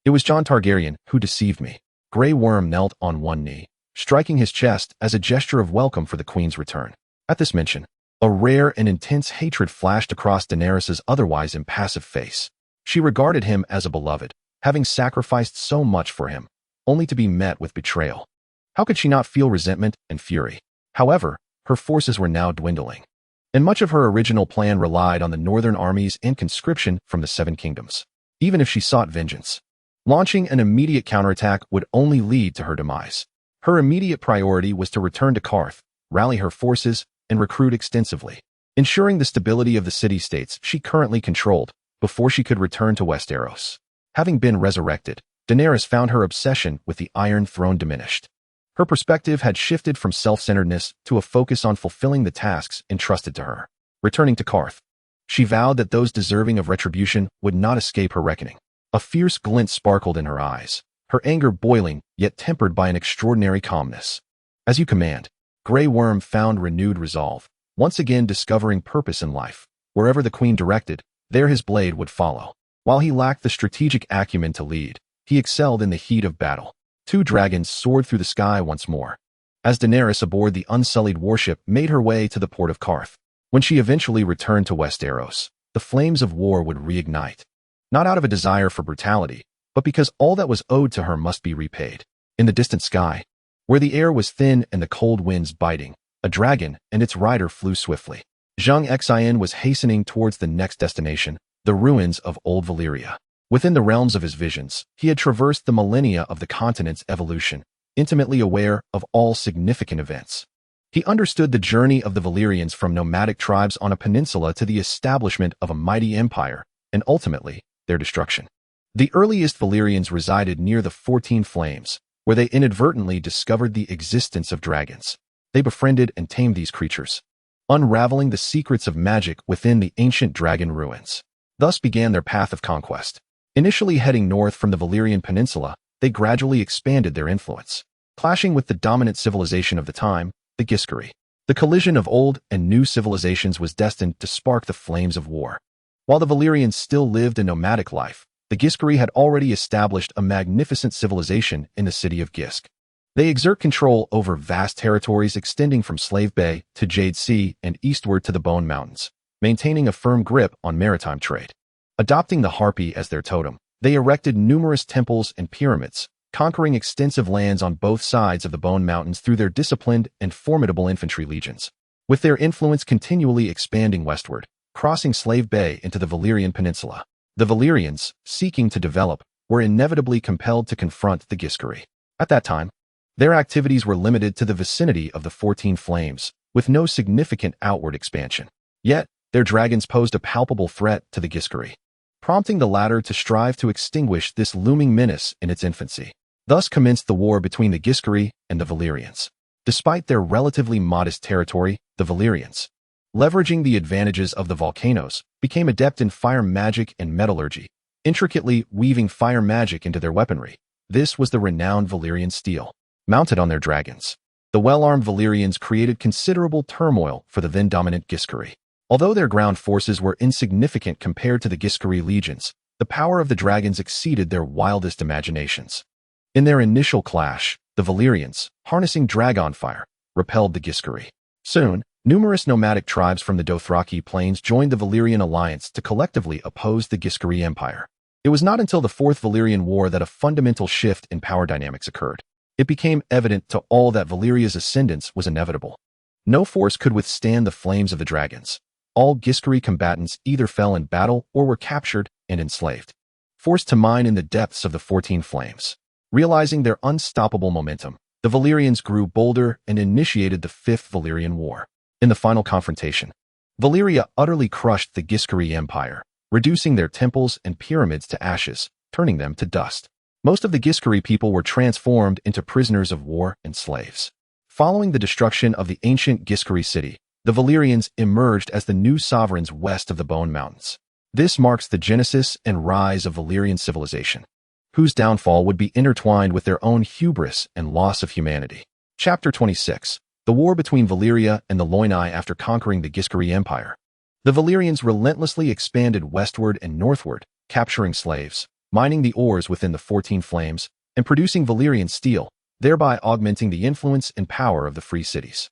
It was Jon Targaryen who deceived me. Grey Worm knelt on one knee, striking his chest as a gesture of welcome for the Queen's return. At this mention, a rare and intense hatred flashed across Daenerys's otherwise impassive face. She regarded him as a beloved, having sacrificed so much for him, only to be met with betrayal. How could she not feel resentment and fury? However, her forces were now dwindling, and much of her original plan relied on the northern armies and conscription from the Seven Kingdoms. Even if she sought vengeance, launching an immediate counterattack would only lead to her demise. Her immediate priority was to return to Qarth, rally her forces, and recruit extensively, ensuring the stability of the city-states she currently controlled before she could return to Westeros. Having been resurrected, Daenerys found her obsession with the Iron Throne diminished. Her perspective had shifted from self-centeredness to a focus on fulfilling the tasks entrusted to her. Returning to Qarth, she vowed that those deserving of retribution would not escape her reckoning. A fierce glint sparkled in her eyes, her anger boiling, yet tempered by an extraordinary calmness. As you command, Grey Worm found renewed resolve, once again discovering purpose in life. Wherever the Queen directed, there his blade would follow. While he lacked the strategic acumen to lead, he excelled in the heat of battle. Two dragons soared through the sky once more, as Daenerys aboard the Unsullied warship made her way to the port of Qarth. When she eventually returned to Westeros, the flames of war would reignite, not out of a desire for brutality, but because all that was owed to her must be repaid. In the distant sky, where the air was thin and the cold winds biting, a dragon and its rider flew swiftly. Zheng Xin was hastening towards the next destination, the ruins of Old Valyria. Within the realms of his visions, he had traversed the millennia of the continent's evolution, intimately aware of all significant events. He understood the journey of the Valyrians from nomadic tribes on a peninsula to the establishment of a mighty empire, and ultimately, their destruction. The earliest Valyrians resided near the 14 Flames, where they inadvertently discovered the existence of dragons. They befriended and tamed these creatures, unraveling the secrets of magic within the ancient dragon ruins. Thus began their path of conquest. Initially heading north from the Valyrian peninsula, they gradually expanded their influence, clashing with the dominant civilization of the time, the Giscari. The collision of old and new civilizations was destined to spark the flames of war. While the Valyrians still lived a nomadic life, the Giscari had already established a magnificent civilization in the city of Gisk. They exert control over vast territories extending from Slave Bay to Jade Sea and eastward to the Bone Mountains, maintaining a firm grip on maritime trade. Adopting the Harpy as their totem, they erected numerous temples and pyramids, conquering extensive lands on both sides of the Bone Mountains through their disciplined and formidable infantry legions. With their influence continually expanding westward, crossing Slave Bay into the Valyrian Peninsula, the Valyrians, seeking to develop, were inevitably compelled to confront the Giscari. At that time, their activities were limited to the vicinity of the 14 Flames, with no significant outward expansion. Yet, their dragons posed a palpable threat to the Giscari, prompting the latter to strive to extinguish this looming menace in its infancy. Thus commenced the war between the Giscari and the Valyrians. Despite their relatively modest territory, the Valyrians, leveraging the advantages of the volcanoes, became adept in fire magic and metallurgy, intricately weaving fire magic into their weaponry. This was the renowned Valyrian steel. Mounted on their dragons, the well-armed Valyrians created considerable turmoil for the then-dominant Giscari. Although their ground forces were insignificant compared to the Giscari legions, the power of the dragons exceeded their wildest imaginations. In their initial clash, the Valyrians, harnessing dragon fire, repelled the Giscari. Soon, numerous nomadic tribes from the Dothraki plains joined the Valyrian alliance to collectively oppose the Giscari Empire. It was not until the Fourth Valyrian War that a fundamental shift in power dynamics occurred. It became evident to all that Valyria's ascendance was inevitable. No force could withstand the flames of the dragons. All Giscari combatants either fell in battle or were captured and enslaved, forced to mine in the depths of the 14 flames. Realizing their unstoppable momentum, the Valyrians grew bolder and initiated the Fifth Valyrian War. In the final confrontation, Valyria utterly crushed the Giscari Empire, reducing their temples and pyramids to ashes, turning them to dust. Most of the Giscari people were transformed into prisoners of war and slaves. Following the destruction of the ancient Giscari city, the Valyrians emerged as the new sovereigns west of the Bone Mountains. This marks the genesis and rise of Valyrian civilization, whose downfall would be intertwined with their own hubris and loss of humanity. Chapter 26. The War between Valyria and the Loinai after conquering the Giscari Empire. The Valyrians relentlessly expanded westward and northward, capturing slaves, mining the ores within the 14 flames, and producing Valyrian steel, thereby augmenting the influence and power of the free cities.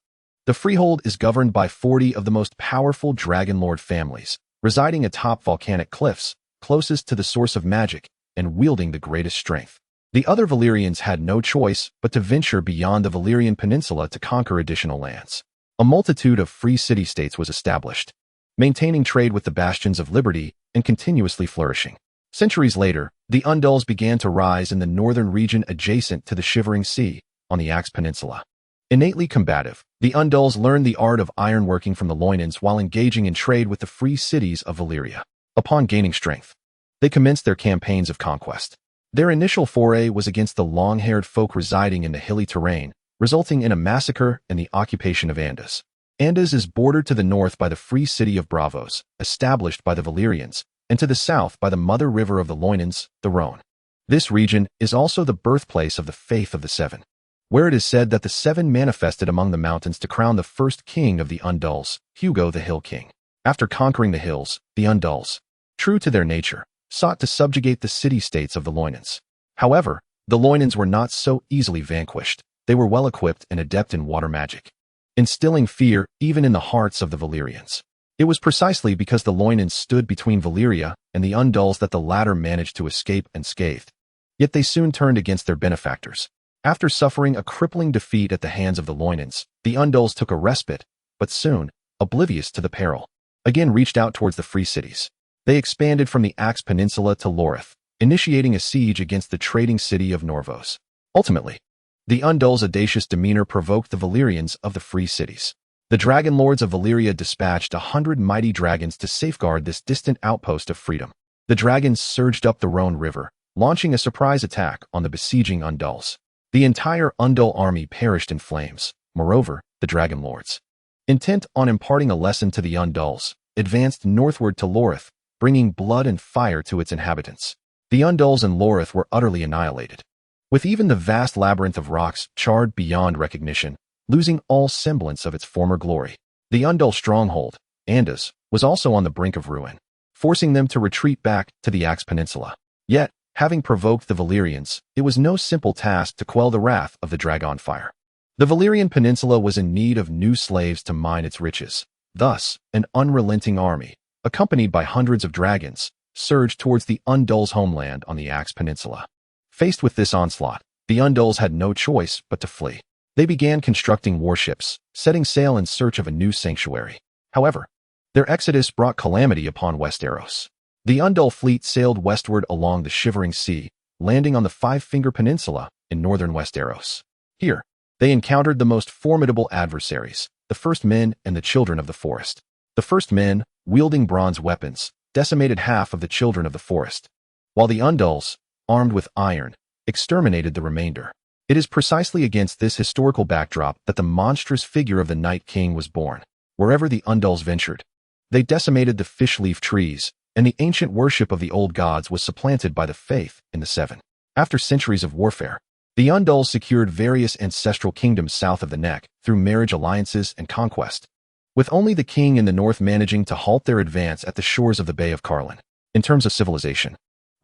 The freehold is governed by 40 of the most powerful dragonlord families, residing atop volcanic cliffs, closest to the source of magic, and wielding the greatest strength. The other Valyrians had no choice but to venture beyond the Valyrian peninsula to conquer additional lands. A multitude of free city-states was established, maintaining trade with the bastions of liberty and continuously flourishing. Centuries later, the Undulls began to rise in the northern region adjacent to the Shivering Sea, on the Axe Peninsula. Innately combative, the Undulls learned the art of ironworking from the Loinans while engaging in trade with the free cities of Valyria. Upon gaining strength, they commenced their campaigns of conquest. Their initial foray was against the long-haired folk residing in the hilly terrain, resulting in a massacre and the occupation of Andaz. Andaz is bordered to the north by the free city of Braavos, established by the Valyrians, and to the south by the mother river of the Loinans, the Rhone. This region is also the birthplace of the Faith of the Seven, where it is said that the Seven manifested among the mountains to crown the first king of the Undulls, Hugo the Hill King. After conquering the hills, the Undulls, true to their nature, sought to subjugate the city-states of the Loinans. However, the Loinans were not so easily vanquished. They were well-equipped and adept in water magic, instilling fear even in the hearts of the Valyrians. It was precisely because the Loinans stood between Valyria and the Undulls that the latter managed to escape unscathed. Yet they soon turned against their benefactors. After suffering a crippling defeat at the hands of the Loinans, the Undulls took a respite, but soon, oblivious to the peril, again reached out towards the free cities. They expanded from the Axe Peninsula to Lorith, initiating a siege against the trading city of Norvos. Ultimately, the Undulls' audacious demeanor provoked the Valyrians of the free cities. The dragon lords of Valyria dispatched 100 mighty dragons to safeguard this distant outpost of freedom. The dragons surged up the Rhone River, launching a surprise attack on the besieging Undulls. The entire Undull army perished in flames. Moreover, the dragon lords, intent on imparting a lesson to the Undulls, advanced northward to Lorith, bringing blood and fire to its inhabitants. The Undulls in Lorith were utterly annihilated, with even the vast labyrinth of rocks charred beyond recognition, losing all semblance of its former glory. The Undull stronghold, Andaz, was also on the brink of ruin, forcing them to retreat back to the Axe Peninsula. Yet, having provoked the Valyrians, it was no simple task to quell the wrath of the dragon fire. The Valyrian peninsula was in need of new slaves to mine its riches. Thus, an unrelenting army, accompanied by hundreds of dragons, surged towards the Undulls' homeland on the Axe Peninsula. Faced with this onslaught, the Undulls had no choice but to flee. They began constructing warships, setting sail in search of a new sanctuary. However, their exodus brought calamity upon Westeros. The Undull fleet sailed westward along the Shivering Sea, landing on the Five-Finger Peninsula in northern Westeros. Here, they encountered the most formidable adversaries, the First Men and the Children of the Forest. The First Men, wielding bronze weapons, decimated half of the Children of the Forest, while the Undulls, armed with iron, exterminated the remainder. It is precisely against this historical backdrop that the monstrous figure of the Night King was born. Wherever the Undulls ventured, they decimated the fish-leaf trees, and the ancient worship of the old gods was supplanted by the faith in the Seven. After centuries of warfare, the Undulls secured various ancestral kingdoms south of the Neck through marriage alliances and conquest, with only the king in the north managing to halt their advance at the shores of the Bay of Carlin. In terms of civilization,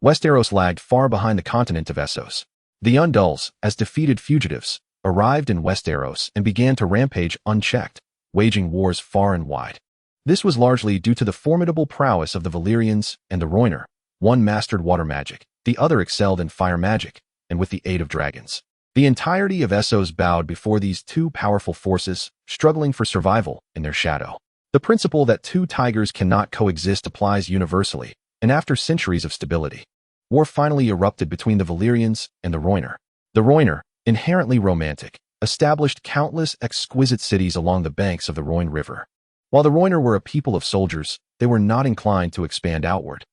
Westeros lagged far behind the continent of Essos. The Undulls, as defeated fugitives, arrived in Westeros and began to rampage unchecked, waging wars far and wide. This was largely due to the formidable prowess of the Valyrians and the Rhoynar. One mastered water magic, the other excelled in fire magic, and with the aid of dragons. The entirety of Essos bowed before these two powerful forces, struggling for survival in their shadow. The principle that two tigers cannot coexist applies universally, and after centuries of stability, war finally erupted between the Valyrians and the Rhoynar. The Rhoynar, inherently romantic, established countless exquisite cities along the banks of the Rhoyne River. While the Rhoynar were a people of soldiers, they were not inclined to expand outward,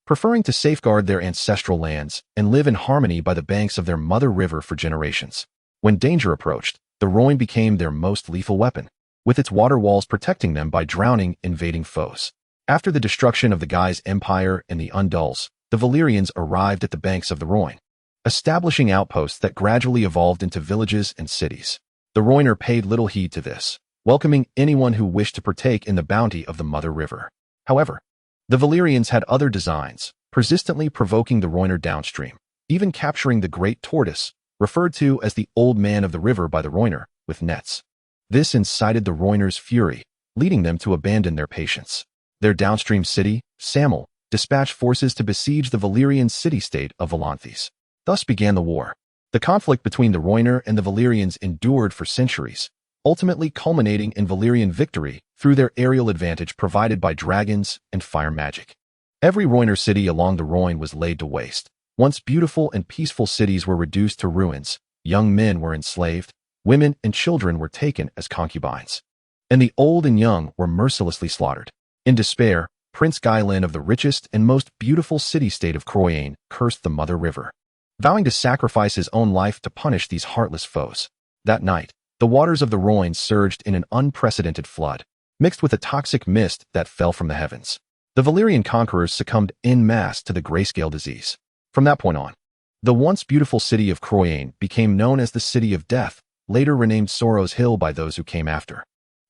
preferring to safeguard their ancestral lands and live in harmony by the banks of their mother river for generations. When danger approached, the Rhoyne became their most lethal weapon, with its water walls protecting them by drowning invading foes. After the destruction of the Guy's empire and the Undulls, the Valyrians arrived at the banks of the Rhoyne, establishing outposts that gradually evolved into villages and cities. The Rhoynar paid little heed to this, welcoming anyone who wished to partake in the bounty of the mother river. However, the Valyrians had other designs, persistently provoking the Rhoynar downstream, even capturing the great tortoise, referred to as the Old Man of the River by the Rhoynar, with nets. This incited the Rhoynar's fury, leading them to abandon their patience. Their downstream city, Samel, dispatched forces to besiege the Valyrian city-state of Volanthis. Thus began the war. The conflict between the Rhoynar and the Valyrians endured for centuries, ultimately culminating in Valyrian victory through their aerial advantage provided by dragons and fire magic. Every Rhoynar city along the Rhoyne was laid to waste. Once beautiful and peaceful cities were reduced to ruins, young men were enslaved, women and children were taken as concubines, and the old and young were mercilessly slaughtered. In despair, Prince Gaelin of the richest and most beautiful city-state of Croyane cursed the mother river, vowing to sacrifice his own life to punish these heartless foes. That night, the waters of the Rhoyne surged in an unprecedented flood, mixed with a toxic mist that fell from the heavens. The Valyrian conquerors succumbed en masse to the grayscale disease. From that point on, the once beautiful city of Croyane became known as the City of Death, later renamed Sorrow's Hill by those who came after.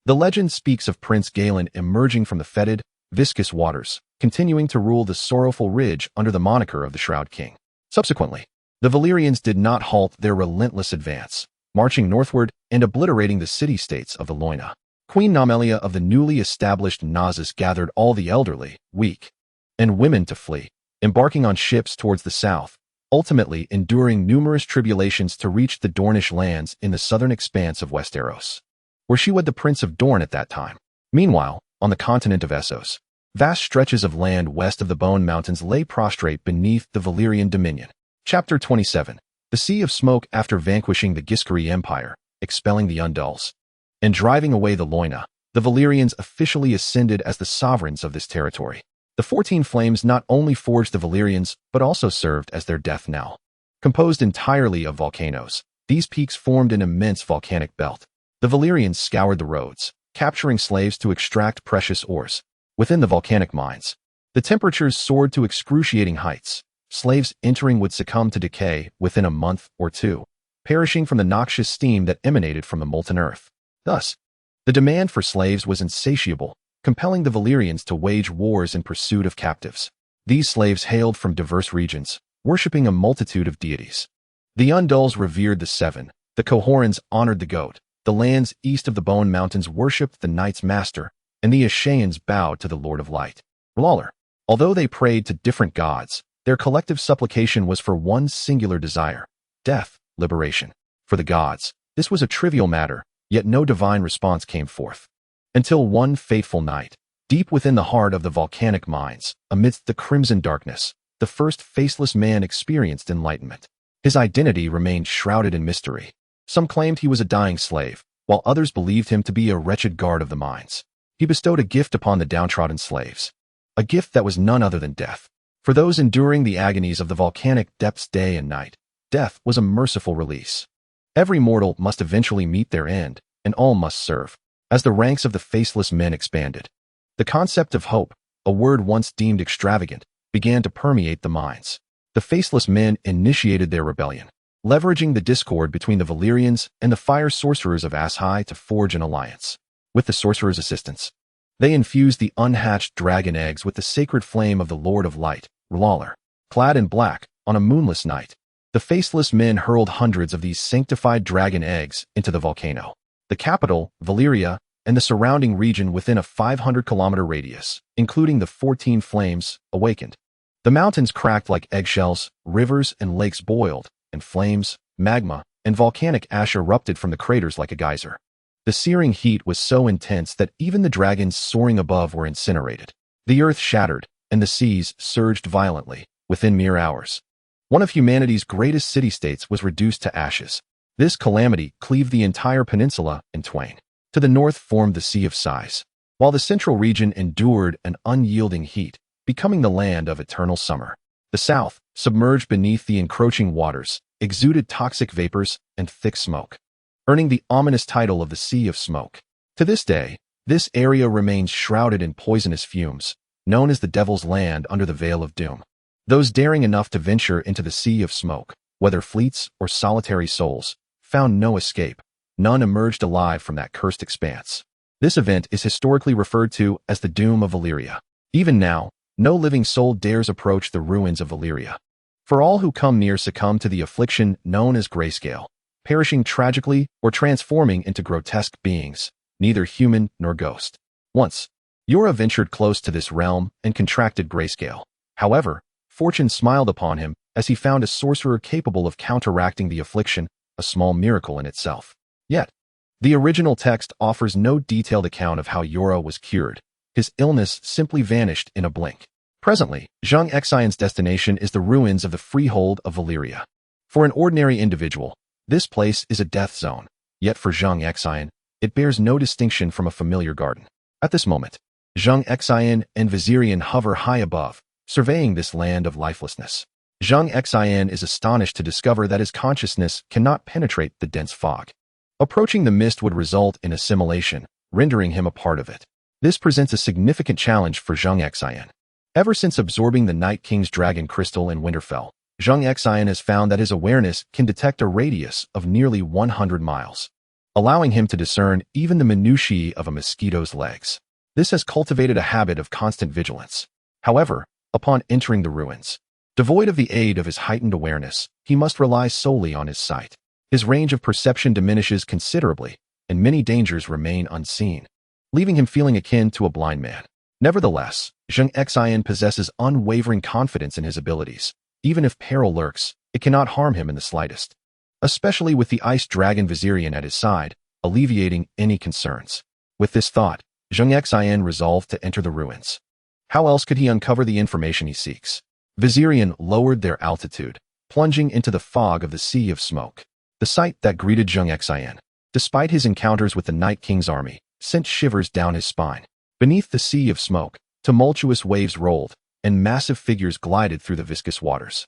The legend speaks of Prince Gaelin emerging from the fetid, viscous waters, continuing to rule the sorrowful ridge under the moniker of the Shroud King. Subsequently, the Valyrians did not halt their relentless advance, marching northward and obliterating the city-states of the Loina. Queen Namelia of the newly established Nazis gathered all the elderly, weak, and women to flee, embarking on ships towards the south, ultimately enduring numerous tribulations to reach the Dornish lands in the southern expanse of Westeros, where she wed the Prince of Dorne at that time. Meanwhile, on the continent of Essos, vast stretches of land west of the Bone Mountains lay prostrate beneath the Valyrian dominion. Chapter 27. The Sea of Smoke. After vanquishing the Giscari Empire, expelling the Undulls, and driving away the Loina, the Valyrians officially ascended as the sovereigns of this territory. The 14 Flames not only forged the Valyrians, but also served as their death knell. Composed entirely of volcanoes, these peaks formed an immense volcanic belt. The Valyrians scoured the roads, capturing slaves to extract precious ores. Within the volcanic mines, the temperatures soared to excruciating heights. Slaves entering would succumb to decay within a month or two, perishing from the noxious steam that emanated from the molten earth. Thus, the demand for slaves was insatiable, compelling the Valyrians to wage wars in pursuit of captives. These slaves hailed from diverse regions, worshipping a multitude of deities. The Undulls revered the Seven, the Cohorans honored the goat, the lands east of the Bone Mountains worshipped the Night's Master, and the Ashaeans bowed to the Lord of Light. Lawler. Although they prayed to different gods, their collective supplication was for one singular desire: death, liberation. For the gods, this was a trivial matter, yet no divine response came forth. Until one fateful night, deep within the heart of the volcanic mines, amidst the crimson darkness, the first faceless man experienced enlightenment. His identity remained shrouded in mystery. Some claimed he was a dying slave, while others believed him to be a wretched guard of the mines. He bestowed a gift upon the downtrodden slaves, a gift that was none other than death. For those enduring the agonies of the volcanic depths day and night, death was a merciful release. Every mortal must eventually meet their end, and all must serve. As the ranks of the faceless men expanded, the concept of hope, a word once deemed extravagant, began to permeate the minds. The faceless men initiated their rebellion, leveraging the discord between the Valyrians and the fire sorcerers of Ashai to forge an alliance. With the sorcerers' assistance, they infused the unhatched dragon eggs with the sacred flame of the Lord of Light, R'hllor. Clad in black, on a moonless night, the faceless men hurled hundreds of these sanctified dragon eggs into the volcano. The capital, Valyria, and the surrounding region within a 500-kilometer radius, including the 14 flames, awakened. The mountains cracked like eggshells, rivers and lakes boiled, and flames, magma, and volcanic ash erupted from the craters like a geyser. The searing heat was so intense that even the dragons soaring above were incinerated. The earth shattered, and the seas surged violently, within mere hours. One of humanity's greatest city-states was reduced to ashes. This calamity cleaved the entire peninsula in twain. To the north formed the Sea of Sighs, while the central region endured an unyielding heat, becoming the land of eternal summer. The south, submerged beneath the encroaching waters, exuded toxic vapors and thick smoke, earning the ominous title of the Sea of Smoke. To this day, this area remains shrouded in poisonous fumes, known as the Devil's Land under the Veil of Doom. Those daring enough to venture into the Sea of Smoke, whether fleets or solitary souls, found no escape. None emerged alive from that cursed expanse. This event is historically referred to as the Doom of Valyria. Even now, no living soul dares approach the ruins of Valyria. For all who come near succumb to the affliction known as grayscale, perishing tragically or transforming into grotesque beings, neither human nor ghost. Once, Yora ventured close to this realm and contracted grayscale. However, fortune smiled upon him as he found a sorcerer capable of counteracting the affliction, a small miracle in itself. Yet, the original text offers no detailed account of how Yora was cured. His illness simply vanished in a blink. Presently, Zheng Xian's destination is the ruins of the freehold of Valyria. For an ordinary individual, this place is a death zone, yet for Zheng Xian, it bears no distinction from a familiar garden. At this moment, Zheng Xian and Viserion hover high above, surveying this land of lifelessness. Zheng Xian is astonished to discover that his consciousness cannot penetrate the dense fog. Approaching the mist would result in assimilation, rendering him a part of it. This presents a significant challenge for Zheng Xian. Ever since absorbing the Night King's dragon crystal in Winterfell, Zheng Xian has found that his awareness can detect a radius of nearly 100 miles, allowing him to discern even the minutiae of a mosquito's legs. This has cultivated a habit of constant vigilance. However, upon entering the ruins, devoid of the aid of his heightened awareness, he must rely solely on his sight. His range of perception diminishes considerably, and many dangers remain unseen, leaving him feeling akin to a blind man. Nevertheless, Zheng Xian possesses unwavering confidence in his abilities. Even if peril lurks, it cannot harm him in the slightest, especially with the ice dragon Viserion at his side, alleviating any concerns. With this thought, Zheng Xian resolved to enter the ruins. How else could he uncover the information he seeks? Viserion lowered their altitude, plunging into the fog of the Sea of Smoke. The sight that greeted Zheng Xian, despite his encounters with the Night King's army, sent shivers down his spine. Beneath the Sea of Smoke, tumultuous waves rolled, and massive figures glided through the viscous waters.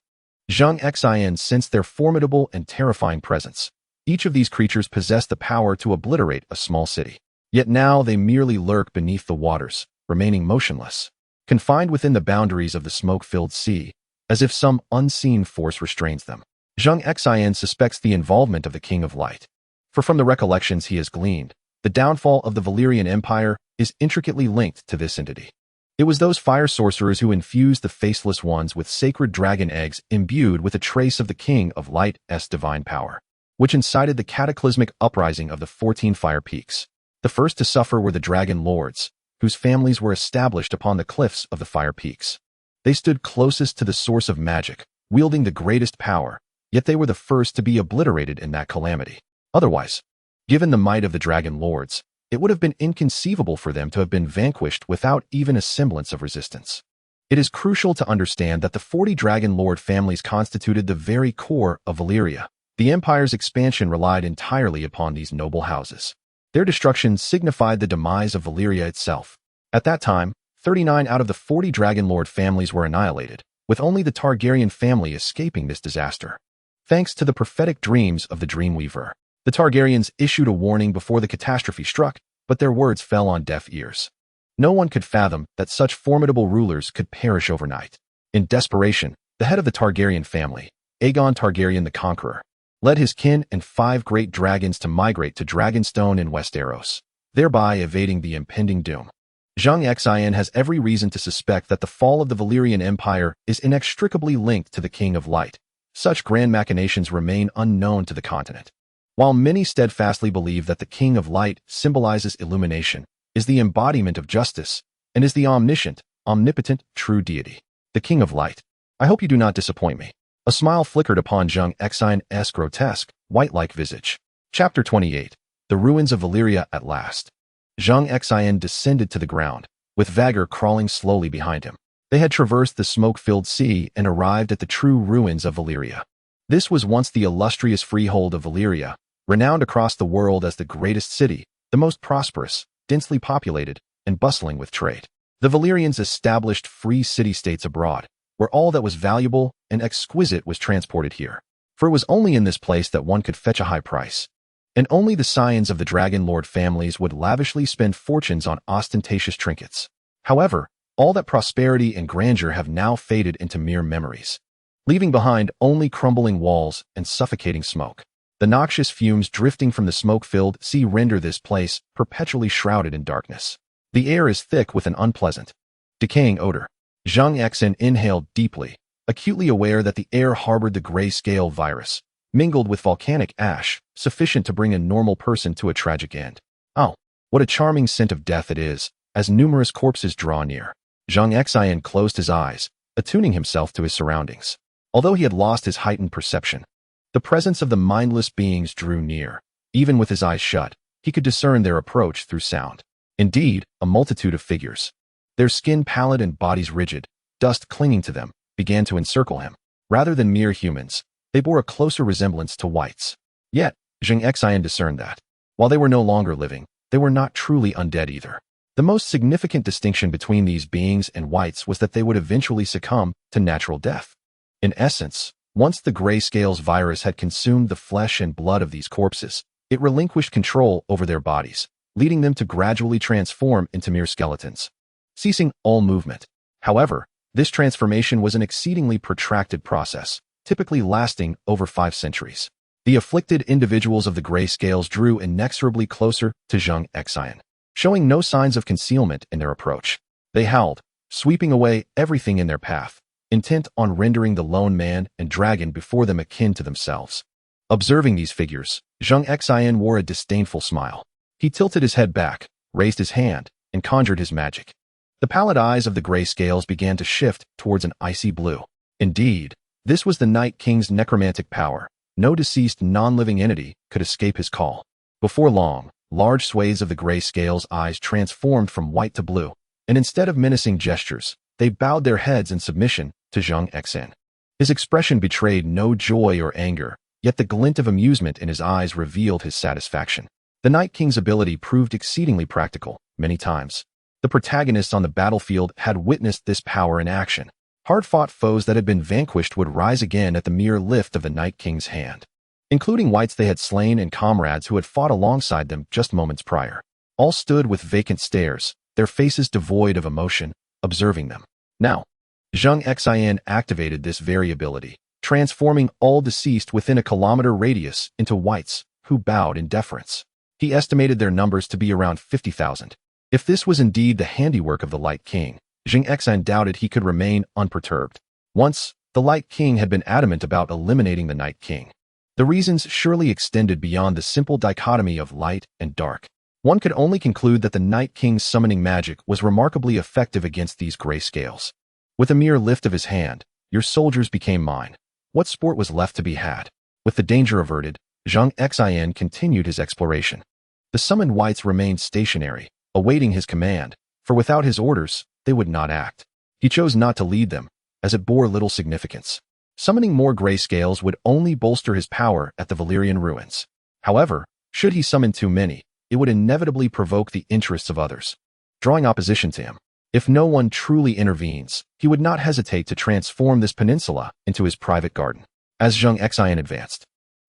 Zheng Xian sensed their formidable and terrifying presence. Each of these creatures possessed the power to obliterate a small city. Yet now they merely lurk beneath the waters, remaining motionless, confined within the boundaries of the smoke-filled sea, as if some unseen force restrains them. Zheng Xian suspects the involvement of the King of Light, for from the recollections he has gleaned, the downfall of the Valyrian Empire is intricately linked to this entity. It was those fire sorcerers who infused the Faceless Ones with sacred dragon eggs imbued with a trace of the King of Light's divine power, which incited the cataclysmic uprising of the 14 Fire Peaks. The first to suffer were the Dragon Lords, whose families were established upon the cliffs of the Fire Peaks. They stood closest to the source of magic, wielding the greatest power, yet they were the first to be obliterated in that calamity. Otherwise, given the might of the Dragon Lords, it would have been inconceivable for them to have been vanquished without even a semblance of resistance. It is crucial to understand that the 40 Dragon Lord families constituted the very core of Valyria. The Empire's expansion relied entirely upon these noble houses. Their destruction signified the demise of Valyria itself. At that time, 39 out of the 40 Dragon Lord families were annihilated, with only the Targaryen family escaping this disaster. thanks to the prophetic dreams of the Dreamweaver. The Targaryens issued a warning before the catastrophe struck, but their words fell on deaf ears. No one could fathom that such formidable rulers could perish overnight. In desperation, the head of the Targaryen family, Aegon Targaryen the Conqueror, led his kin and 5 great dragons to migrate to Dragonstone in Westeros, thereby evading the impending doom. Zheng Xin has every reason to suspect that the fall of the Valyrian Empire is inextricably linked to the King of Light. Such grand machinations remain unknown to the continent. While many steadfastly believe that the King of Light symbolizes illumination, is the embodiment of justice, and is the omniscient, omnipotent, true deity, the King of Light. I hope you do not disappoint me. A smile flickered upon Zheng Xin's grotesque, white-like visage. Chapter 28. The Ruins of Valyria at last. Zheng Xin descended to the ground, with Vhagar crawling slowly behind him. They had traversed the smoke-filled sea and arrived at the true ruins of Valyria. This was once the illustrious freehold of Valyria, renowned across the world as the greatest city, the most prosperous, densely populated, and bustling with trade. The Valyrians established free city-states abroad, where all that was valuable and exquisite was transported here. For it was only in this place that one could fetch a high price. And only the scions of the Dragon Lord families would lavishly spend fortunes on ostentatious trinkets. However, all that prosperity and grandeur have now faded into mere memories, leaving behind only crumbling walls and suffocating smoke. The noxious fumes drifting from the smoke-filled sea render this place perpetually shrouded in darkness. The air is thick with an unpleasant, decaying odor. Zheng Xin inhaled deeply, acutely aware that the air harbored the gray-scale virus, mingled with volcanic ash, sufficient to bring a normal person to a tragic end. Oh, what a charming scent of death it is, as numerous corpses draw near. Zheng Xin closed his eyes, attuning himself to his surroundings. Although he had lost his heightened perception, the presence of the mindless beings drew near. Even with his eyes shut, he could discern their approach through sound. Indeed, a multitude of figures, their skin pallid and bodies rigid, dust clinging to them, began to encircle him. Rather than mere humans, they bore a closer resemblance to wights. Yet, Zheng Xin discerned that, while they were no longer living, they were not truly undead either. The most significant distinction between these beings and wights was that they would eventually succumb to natural death. In essence, once the grayscale's virus had consumed the flesh and blood of these corpses, it relinquished control over their bodies, leading them to gradually transform into mere skeletons, ceasing all movement. However, this transformation was an exceedingly protracted process, typically lasting over 5 centuries. The afflicted individuals of the grayscales drew inexorably closer to Zheng Xin, showing no signs of concealment in their approach. They howled, sweeping away everything in their path, intent on rendering the lone man and dragon before them akin to themselves. Observing these figures, Zheng Xin wore a disdainful smile. He tilted his head back, raised his hand, and conjured his magic. The pallid eyes of the grayscales began to shift towards an icy blue. Indeed, this was the Night King's necromantic power. No deceased non-living entity could escape his call. Before long, large swathes of the grayscales' eyes transformed from white to blue, and instead of menacing gestures, they bowed their heads in submission to Zheng Xin. His expression betrayed no joy or anger, yet the glint of amusement in his eyes revealed his satisfaction. The Night King's ability proved exceedingly practical, many times. The protagonists on the battlefield had witnessed this power in action. Hard-fought foes that had been vanquished would rise again at the mere lift of the Night King's hand, including wights they had slain and comrades who had fought alongside them just moments prior. All stood with vacant stares, their faces devoid of emotion, observing them. Now, Zheng Xin activated this variability, transforming all deceased within a kilometer radius into wights, who bowed in deference. He estimated their numbers to be around 50,000. If this was indeed the handiwork of the Light King, Zheng Xin doubted he could remain unperturbed. Once, the Light King had been adamant about eliminating the Night King. The reasons surely extended beyond the simple dichotomy of light and dark. One could only conclude that the Night King's summoning magic was remarkably effective against these grayscales. With a mere lift of his hand, your soldiers became mine. What sport was left to be had? With the danger averted, Zheng Xin continued his exploration. The summoned wights remained stationary, awaiting his command, for without his orders, they would not act. He chose not to lead them, as it bore little significance. Summoning more grayscales would only bolster his power at the Valyrian ruins. However, should he summon too many, it would inevitably provoke the interests of others, drawing opposition to him. If no one truly intervenes, he would not hesitate to transform this peninsula into his private garden. As Zheng Xin advanced,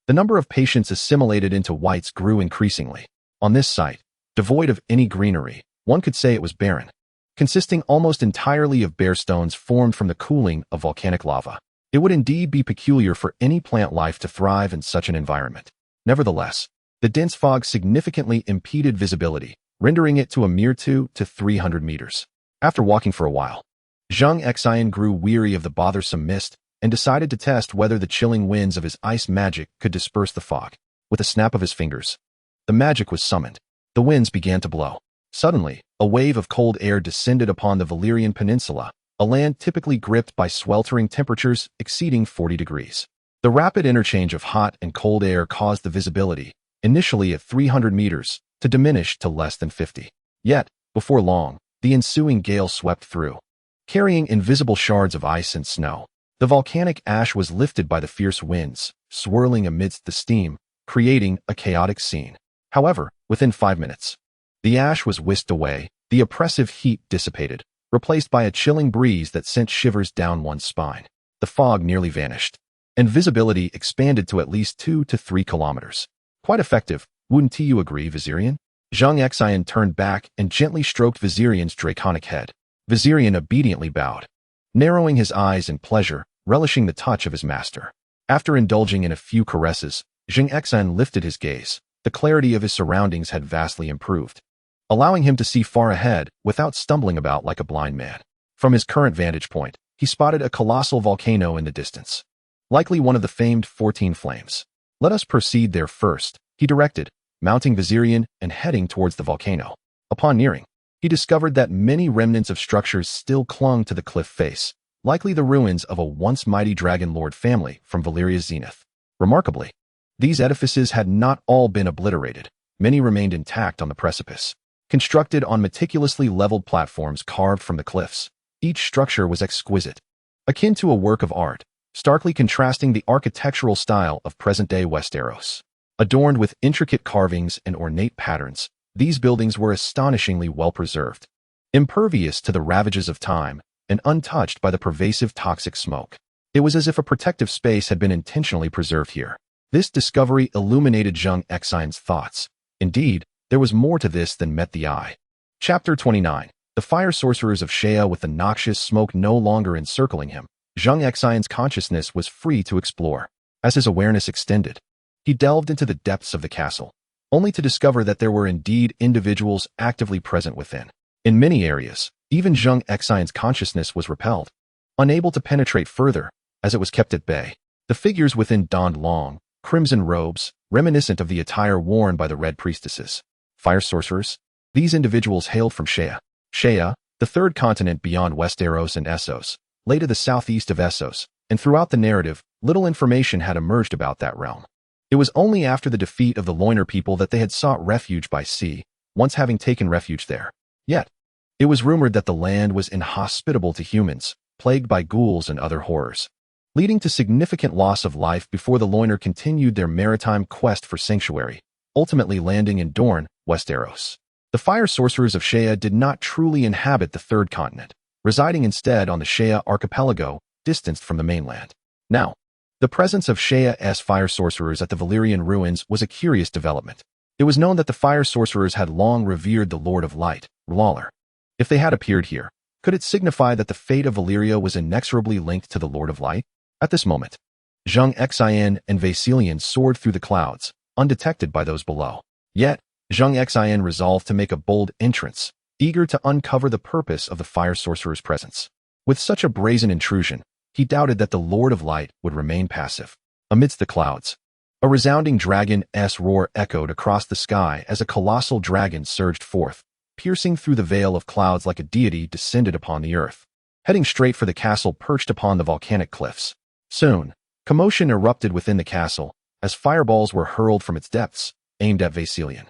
the number of patients assimilated into wights grew increasingly. On this site, devoid of any greenery, one could say it was barren, consisting almost entirely of bare stones formed from the cooling of volcanic lava. It would indeed be peculiar for any plant life to thrive in such an environment. Nevertheless, the dense fog significantly impeded visibility, rendering it to a mere 200 to 300 meters. After walking for a while, Zheng Xin grew weary of the bothersome mist and decided to test whether the chilling winds of his ice magic could disperse the fog. With a snap of his fingers, the magic was summoned. The winds began to blow. Suddenly, a wave of cold air descended upon the Valyrian Peninsula, a land typically gripped by sweltering temperatures exceeding 40 degrees. The rapid interchange of hot and cold air caused the visibility, initially at 300 meters, to diminish to less than 50. Yet, before long, the ensuing gale swept through, carrying invisible shards of ice and snow. The volcanic ash was lifted by the fierce winds, swirling amidst the steam, creating a chaotic scene. However, within 5 minutes, the ash was whisked away, the oppressive heat dissipated, replaced by a chilling breeze that sent shivers down one's spine. The fog nearly vanished, and visibility expanded to at least 2 to 3 kilometers. Quite effective, wouldn't you agree, Viserion? Zheng Xin turned back and gently stroked Viserion's draconic head. Viserion obediently bowed, narrowing his eyes in pleasure, relishing the touch of his master. After indulging in a few caresses, Zheng Xin lifted his gaze. The clarity of his surroundings had vastly improved, allowing him to see far ahead without stumbling about like a blind man. From his current vantage point, he spotted a colossal volcano in the distance, likely one of the famed 14 flames. Let us proceed there first, he directed, mounting Viserion and heading towards the volcano. Upon nearing, he discovered that many remnants of structures still clung to the cliff face, likely the ruins of a once mighty dragon lord family from Valyria's zenith. Remarkably, these edifices had not all been obliterated. Many remained intact on the precipice. Constructed on meticulously leveled platforms carved from the cliffs, each structure was exquisite, akin to a work of art, starkly contrasting the architectural style of present-day Westeros. Adorned with intricate carvings and ornate patterns, these buildings were astonishingly well-preserved, impervious to the ravages of time, and untouched by the pervasive toxic smoke. It was as if a protective space had been intentionally preserved here. This discovery illuminated Zheng Xin's thoughts. Indeed, there was more to this than met the eye. Chapter 29. The fire sorcerers of Shea. With the noxious smoke no longer encircling him, Zheng Xin's consciousness was free to explore. As his awareness extended, he delved into the depths of the castle, only to discover that there were indeed individuals actively present within. In many areas, even Zheng Xin's consciousness was repelled, unable to penetrate further, as it was kept at bay. The figures within donned long, crimson robes, reminiscent of the attire worn by the Red Priestesses. Fire sorcerers? These individuals hailed from Shea. Shea, the third continent beyond Westeros and Essos, lay to the southeast of Essos, and throughout the narrative, little information had emerged about that realm. It was only after the defeat of the Loiner people that they had sought refuge by sea, once having taken refuge there. Yet, it was rumored that the land was inhospitable to humans, plagued by ghouls and other horrors, leading to significant loss of life before the Loiner continued their maritime quest for sanctuary, ultimately landing in Dorne, Westeros. The fire sorcerers of Shea did not truly inhabit the third continent, residing instead on the Shea archipelago, distanced from the mainland. Now, the presence of Shea's fire sorcerers at the Valyrian ruins was a curious development. It was known that the fire sorcerers had long revered the Lord of Light, R'hllor. If they had appeared here, could it signify that the fate of Valyria was inexorably linked to the Lord of Light? At this moment, Zheng Xin and Vaesilian soared through the clouds, undetected by those below. Yet, Zheng Xin resolved to make a bold entrance, eager to uncover the purpose of the fire sorcerer's presence. With such a brazen intrusion, he doubted that the Lord of Light would remain passive. Amidst the clouds, a resounding dragon's roar echoed across the sky as a colossal dragon surged forth, piercing through the veil of clouds like a deity descended upon the earth, heading straight for the castle perched upon the volcanic cliffs. Soon, commotion erupted within the castle as fireballs were hurled from its depths, aimed at Vaesilian.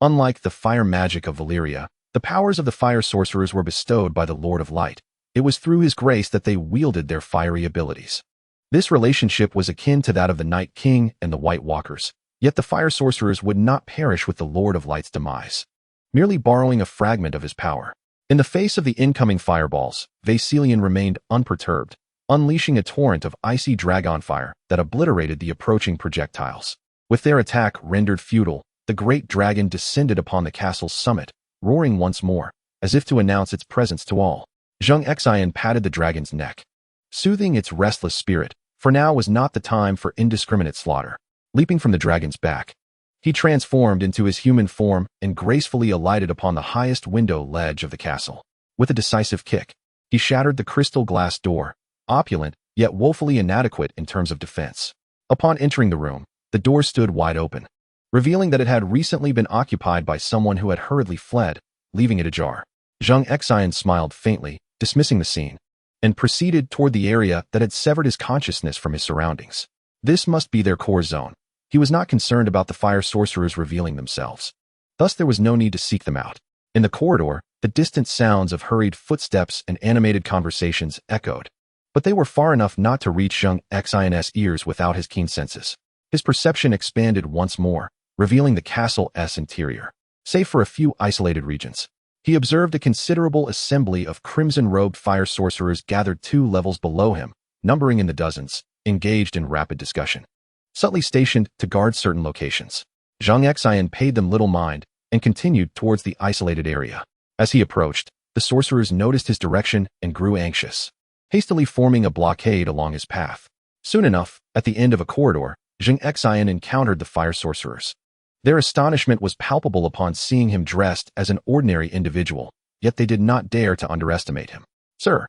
Unlike the fire magic of Valyria, the powers of the fire sorcerers were bestowed by the Lord of Light. It was through his grace that they wielded their fiery abilities. This relationship was akin to that of the Night King and the White Walkers, yet the fire sorcerers would not perish with the Lord of Light's demise, merely borrowing a fragment of his power. In the face of the incoming fireballs, Vaesilian remained unperturbed, unleashing a torrent of icy dragon fire that obliterated the approaching projectiles. With their attack rendered futile, the great dragon descended upon the castle's summit, roaring once more, as if to announce its presence to all. Zheng Xin patted the dragon's neck, soothing its restless spirit, for now was not the time for indiscriminate slaughter. Leaping from the dragon's back, he transformed into his human form and gracefully alighted upon the highest window ledge of the castle. With a decisive kick, he shattered the crystal glass door, opulent yet woefully inadequate in terms of defense. Upon entering the room, the door stood wide open, revealing that it had recently been occupied by someone who had hurriedly fled, leaving it ajar. Zheng Xin smiled faintly, dismissing the scene, and proceeded toward the area that had severed his consciousness from his surroundings. This must be their core zone. He was not concerned about the fire sorcerers revealing themselves. Thus there was no need to seek them out. In the corridor, the distant sounds of hurried footsteps and animated conversations echoed, but they were far enough not to reach Zheng Xin's ears without his keen senses. His perception expanded once more, revealing the castle's interior. Save for a few isolated regions, he observed a considerable assembly of crimson-robed fire sorcerers gathered 2 levels below him, numbering in the dozens, engaged in rapid discussion. Subtly stationed to guard certain locations, Zheng Xin paid them little mind and continued towards the isolated area. As he approached, the sorcerers noticed his direction and grew anxious, hastily forming a blockade along his path. Soon enough, at the end of a corridor, Zheng Xin encountered the fire sorcerers. Their astonishment was palpable upon seeing him dressed as an ordinary individual, yet they did not dare to underestimate him. "Sir,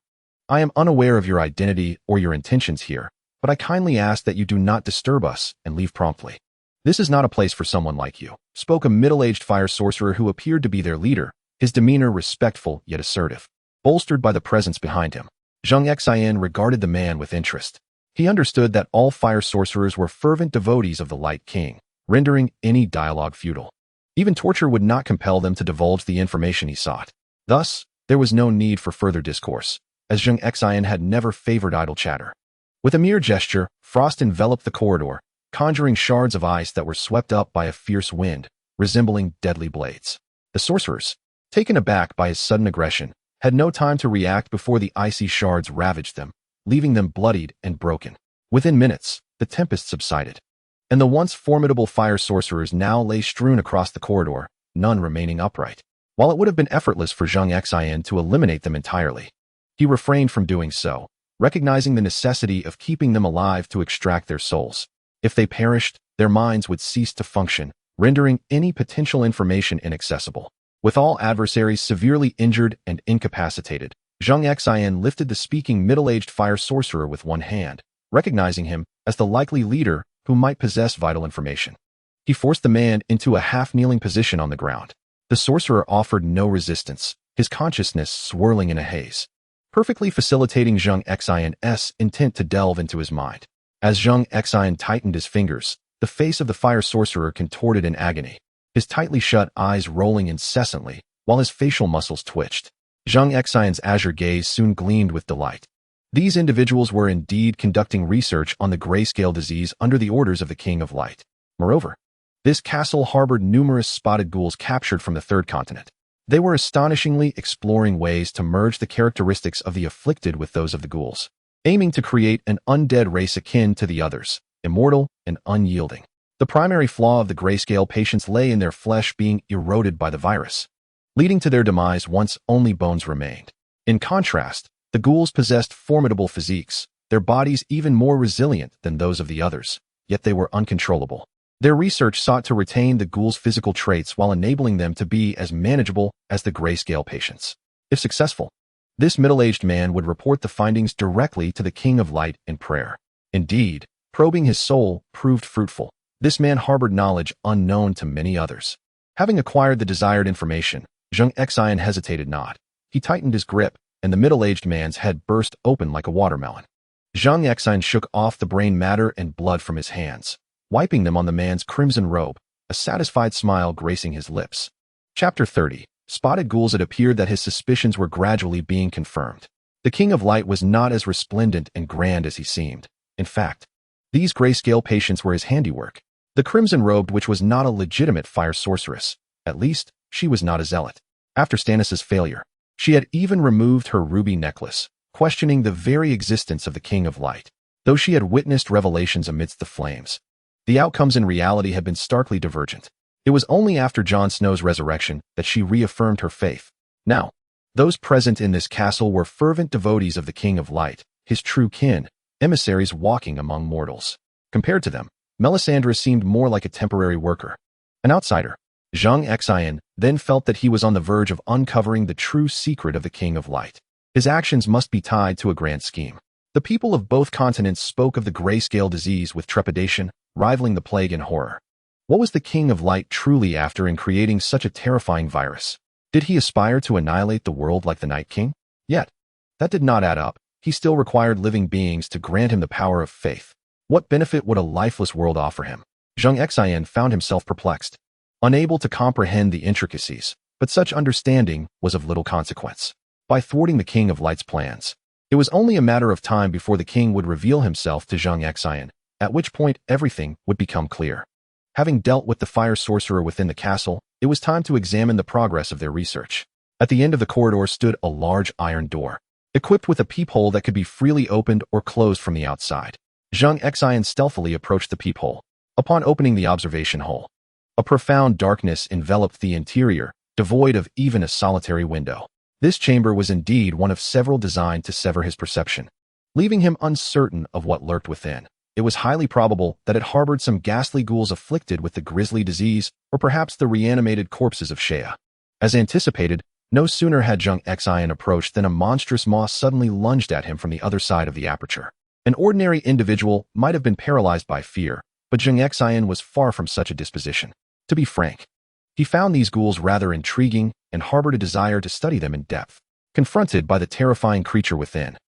I am unaware of your identity or your intentions here, but I kindly ask that you do not disturb us and leave promptly. This is not a place for someone like you," spoke a middle-aged fire sorcerer who appeared to be their leader, his demeanor respectful yet assertive. Bolstered by the presence behind him, Zheng Xin regarded the man with interest. He understood that all fire sorcerers were fervent devotees of the Light King, rendering any dialogue futile. Even torture would not compel them to divulge the information he sought. Thus, there was no need for further discourse, as Zheng Xin had never favored idle chatter. With a mere gesture, frost enveloped the corridor, conjuring shards of ice that were swept up by a fierce wind, resembling deadly blades. The sorcerers, taken aback by his sudden aggression, had no time to react before the icy shards ravaged them, leaving them bloodied and broken. Within minutes, the tempest subsided, and the once formidable fire sorcerers now lay strewn across the corridor, none remaining upright. While it would have been effortless for Zheng Xin to eliminate them entirely, he refrained from doing so, recognizing the necessity of keeping them alive to extract their souls. If they perished, their minds would cease to function, rendering any potential information inaccessible. With all adversaries severely injured and incapacitated, Zheng Xin lifted the speaking middle-aged fire sorcerer with one hand, recognizing him as the likely leader who might possess vital information. He forced the man into a half-kneeling position on the ground. The sorcerer offered no resistance, his consciousness swirling in a haze, perfectly facilitating Zheng Xin's intent to delve into his mind. As Zheng Xin tightened his fingers, the face of the fire sorcerer contorted in agony, his tightly shut eyes rolling incessantly, while his facial muscles twitched. Zheng Xin's azure gaze soon gleamed with delight. These individuals were indeed conducting research on the grayscale disease under the orders of the King of Light. Moreover, this castle harbored numerous spotted ghouls captured from the third continent. They were astonishingly exploring ways to merge the characteristics of the afflicted with those of the ghouls, aiming to create an undead race akin to the others, immortal and unyielding. The primary flaw of the grayscale patients lay in their flesh being eroded by the virus, leading to their demise once only bones remained. In contrast, the ghouls possessed formidable physiques, their bodies even more resilient than those of the others, yet they were uncontrollable. Their research sought to retain the ghouls' physical traits while enabling them to be as manageable as the grayscale patients. If successful, this middle-aged man would report the findings directly to the King of Light in prayer. Indeed, probing his soul proved fruitful. This man harbored knowledge unknown to many others. Having acquired the desired information, Zheng Xin hesitated not. He tightened his grip, and the middle-aged man's head burst open like a watermelon. Zheng Xin shook off the brain matter and blood from his hands, wiping them on the man's crimson robe, a satisfied smile gracing his lips. Chapter 30. Spotted ghouls. It appeared that his suspicions were gradually being confirmed. The King of Light was not as resplendent and grand as he seemed. In fact, these grayscale patients were his handiwork. The crimson-robed witch was not a legitimate fire sorceress. At least, she was not a zealot. After Stannis' failure, she had even removed her ruby necklace, questioning the very existence of the King of Light. Though she had witnessed revelations amidst the flames, the outcomes in reality had been starkly divergent. It was only after Jon Snow's resurrection that she reaffirmed her faith. Now, those present in this castle were fervent devotees of the King of Light, his true kin, emissaries walking among mortals. Compared to them, Melisandre seemed more like a temporary worker, an outsider. Zheng Xin then felt that he was on the verge of uncovering the true secret of the King of Light. His actions must be tied to a grand scheme. The people of both continents spoke of the grayscale disease with trepidation, rivaling the plague in horror. What was the King of Light truly after in creating such a terrifying virus? Did he aspire to annihilate the world like the Night King? Yet, that did not add up. He still required living beings to grant him the power of faith. What benefit would a lifeless world offer him? Zheng Xin found himself perplexed, unable to comprehend the intricacies, but such understanding was of little consequence. By thwarting the King of Light's plans, it was only a matter of time before the king would reveal himself to Zheng Xin, at which point everything would become clear. Having dealt with the fire sorcerer within the castle, it was time to examine the progress of their research. At the end of the corridor stood a large iron door, equipped with a peephole that could be freely opened or closed from the outside. Zheng Xin stealthily approached the peephole. Upon opening the observation hole, a profound darkness enveloped the interior, devoid of even a solitary window. This chamber was indeed one of several designed to sever his perception, leaving him uncertain of what lurked within. It was highly probable that it harbored some ghastly ghouls afflicted with the grisly disease, or perhaps the reanimated corpses of Shea. As anticipated, no sooner had Zheng Xin approached than a monstrous maw suddenly lunged at him from the other side of the aperture. An ordinary individual might have been paralyzed by fear, but Zheng Xin was far from such a disposition. To be frank, he found these ghouls rather intriguing and harbored a desire to study them in depth. Confronted by the terrifying creature within,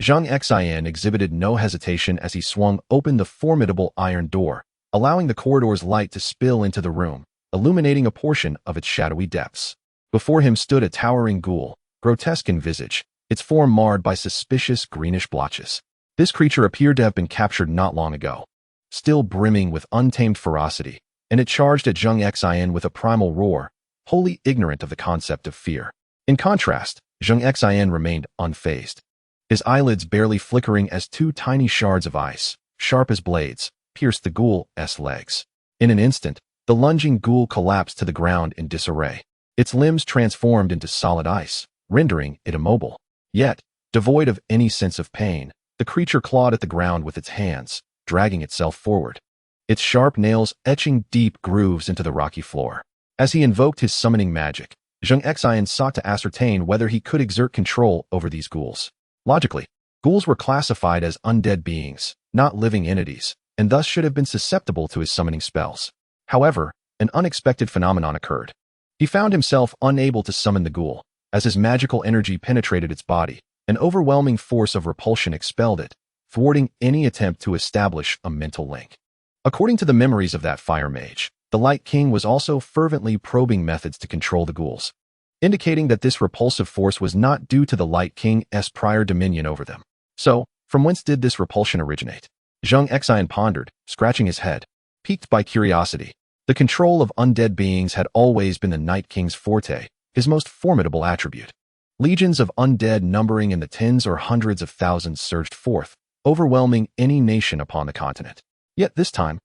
Zheng Xin exhibited no hesitation as he swung open the formidable iron door, allowing the corridor's light to spill into the room, illuminating a portion of its shadowy depths. Before him stood a towering ghoul, grotesque in visage, its form marred by suspicious greenish blotches. This creature appeared to have been captured not long ago, still brimming with untamed ferocity, and it charged at Zheng Xin with a primal roar, wholly ignorant of the concept of fear. In contrast, Zheng Xin remained unfazed, his eyelids barely flickering as two tiny shards of ice, sharp as blades, pierced the ghoul's legs. In an instant, the lunging ghoul collapsed to the ground in disarray. Its limbs transformed into solid ice, rendering it immobile. Yet, devoid of any sense of pain, the creature clawed at the ground with its hands, dragging itself forward, its sharp nails etching deep grooves into the rocky floor. As he invoked his summoning magic, Zheng Xin sought to ascertain whether he could exert control over these ghouls. Logically, ghouls were classified as undead beings, not living entities, and thus should have been susceptible to his summoning spells. However, an unexpected phenomenon occurred. He found himself unable to summon the ghoul. As his magical energy penetrated its body, an overwhelming force of repulsion expelled it, thwarting any attempt to establish a mental link. According to the memories of that fire mage, the Light King was also fervently probing methods to control the ghouls, indicating that this repulsive force was not due to the Light King's prior dominion over them. So, from whence did this repulsion originate? Zheng Xin pondered, scratching his head, piqued by curiosity. The control of undead beings had always been the Night King's forte, his most formidable attribute. Legions of undead numbering in the tens or hundreds of thousands surged forth, overwhelming any nation upon the continent. Yet this time,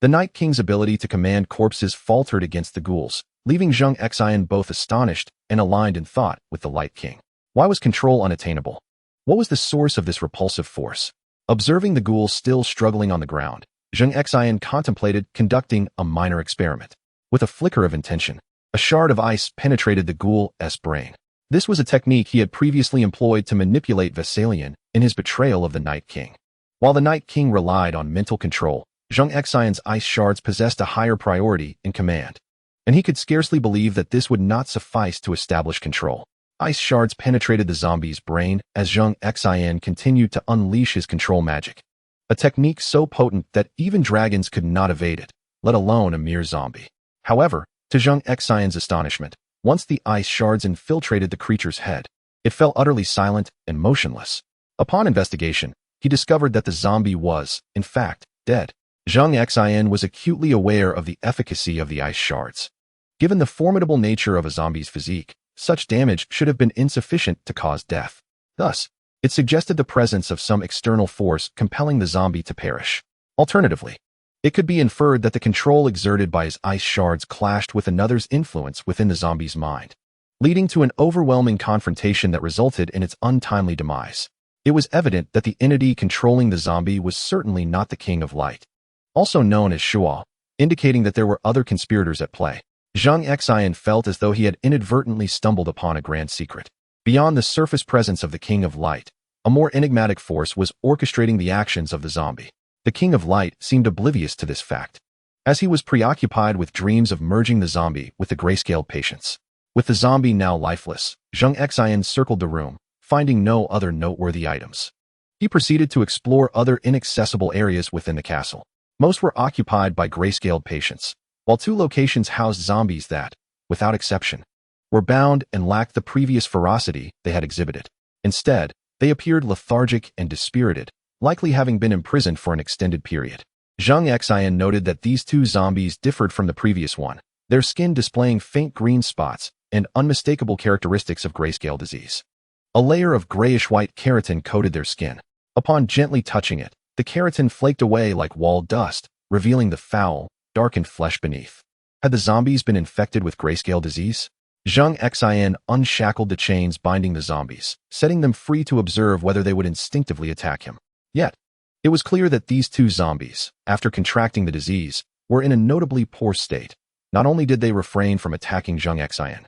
the Night King's ability to command corpses faltered against the ghouls, leaving Zheng Xin both astonished and aligned in thought with the Light King. Why was control unattainable? What was the source of this repulsive force? Observing the ghouls still struggling on the ground, Zheng Xin contemplated conducting a minor experiment. With a flicker of intention, a shard of ice penetrated the ghoul's brain. This was a technique he had previously employed to manipulate Vesalian in his betrayal of the Night King. While the Night King relied on mental control, Zheng Xion's ice shards possessed a higher priority in command, and he could scarcely believe that this would not suffice to establish control. Ice shards penetrated the zombie's brain as Zheng Xian continued to unleash his control magic, a technique so potent that even dragons could not evade it, let alone a mere zombie. However, to Zheng Xion's astonishment, once the ice shards infiltrated the creature's head, it fell utterly silent and motionless. Upon investigation, he discovered that the zombie was, in fact, dead. Zheng Xin was acutely aware of the efficacy of the ice shards. Given the formidable nature of a zombie's physique, such damage should have been insufficient to cause death. Thus, It suggested the presence of some external force compelling the zombie to perish. Alternatively, it could be inferred that the control exerted by his ice shards clashed with another's influence within the zombie's mind, leading to an overwhelming confrontation that resulted in its untimely demise. It was evident that the entity controlling the zombie was certainly not the King of Light, also known as Shuo, indicating that there were other conspirators at play. Zheng Xin felt as though he had inadvertently stumbled upon a grand secret. Beyond the surface presence of the King of Light, a more enigmatic force was orchestrating the actions of the zombie. The King of Light seemed oblivious to this fact, as he was preoccupied with dreams of merging the zombie with the grayscaled patients. With the zombie now lifeless, Zheng Xin circled the room, finding no other noteworthy items. He proceeded to explore other inaccessible areas within the castle. Most were occupied by grayscaled patients, while 2 locations housed zombies that, without exception, were bound and lacked the previous ferocity they had exhibited. Instead, they appeared lethargic and dispirited, likely having been imprisoned for an extended period. Zheng Xin noted that these 2 zombies differed from the previous one, their skin displaying faint green spots and unmistakable characteristics of grayscale disease. A layer of grayish-white keratin coated their skin. Upon gently touching it, the keratin flaked away like wall dust, revealing the foul, darkened flesh beneath. Had the zombies been infected with grayscale disease? Zheng Xin unshackled the chains binding the zombies, setting them free to observe whether they would instinctively attack him. Yet, it was clear that these 2 zombies, after contracting the disease, were in a notably poor state. Not only did they refrain from attacking Zheng Xin,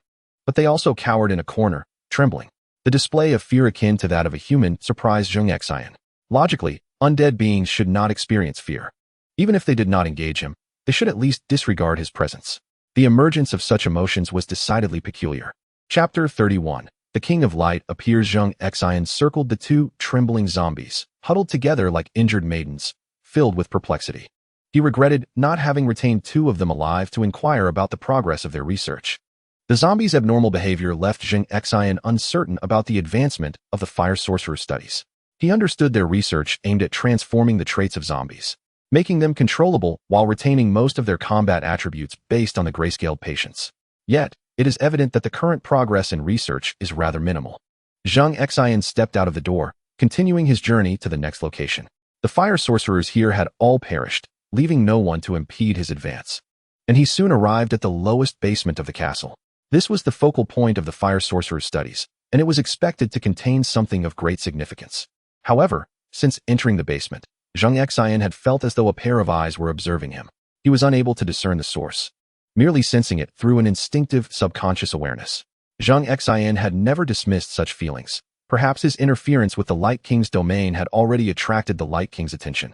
but they also cowered in a corner, trembling. The display of fear akin to that of a human surprised Zheng Xin. Logically, undead beings should not experience fear. Even if they did not engage him, they should at least disregard his presence. The emergence of such emotions was decidedly peculiar. Chapter 31. The King of Light appears. Zheng Xin circled the 2 trembling zombies, huddled together like injured maidens, filled with perplexity. He regretted not having retained 2 of them alive to inquire about the progress of their research. The zombies' abnormal behavior left Zheng Xin uncertain about the advancement of the fire sorcerer studies. He understood their research aimed at transforming the traits of zombies, making them controllable while retaining most of their combat attributes based on the grayscaled patients. Yet, it is evident that the current progress in research is rather minimal. Zheng Xin stepped out of the door, continuing his journey to the next location. The fire sorcerers here had all perished, leaving no one to impede his advance. And he soon arrived at the lowest basement of the castle. This was the focal point of the fire sorcerer's studies, and it was expected to contain something of great significance. However, since entering the basement, Zheng Xin had felt as though a pair of eyes were observing him. He was unable to discern the source, merely sensing it through an instinctive subconscious awareness. Zheng Xin had never dismissed such feelings. Perhaps his interference with the Light King's domain had already attracted the Light King's attention.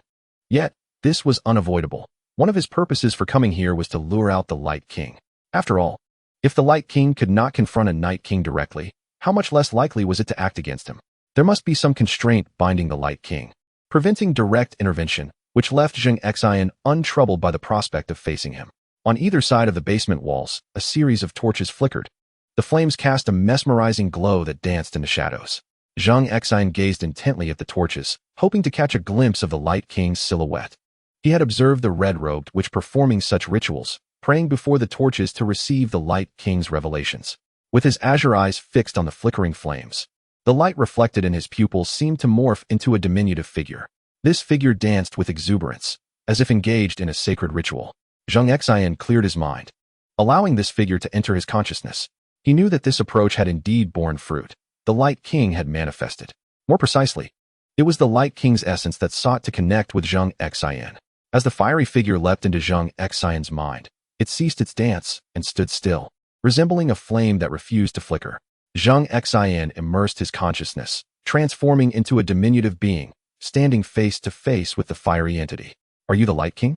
Yet, this was unavoidable. One of his purposes for coming here was to lure out the Light King. After all, if the Light King could not confront a Night King directly, how much less likely was it to act against him? There must be some constraint binding the Light King, preventing direct intervention, which left Zheng Xin untroubled by the prospect of facing him. On either side of the basement walls, a series of torches flickered. The flames cast a mesmerizing glow that danced in the shadows. Zheng Xin gazed intently at the torches, hoping to catch a glimpse of the Light King's silhouette. He had observed the red-robed which performing such rituals, praying before the torches to receive the Light King's revelations. With his azure eyes fixed on the flickering flames, the light reflected in his pupils seemed to morph into a diminutive figure. This figure danced with exuberance, as if engaged in a sacred ritual. Zheng Xin cleared his mind, allowing this figure to enter his consciousness. He knew that this approach had indeed borne fruit. The Light King had manifested. More precisely, it was the Light King's essence that sought to connect with Zheng Xin. As the fiery figure leapt into Zheng Xin's mind, it ceased its dance and stood still, resembling a flame that refused to flicker. Zheng Xin immersed his consciousness, transforming into a diminutive being, standing face to face with the fiery entity. "Are you the Light King?"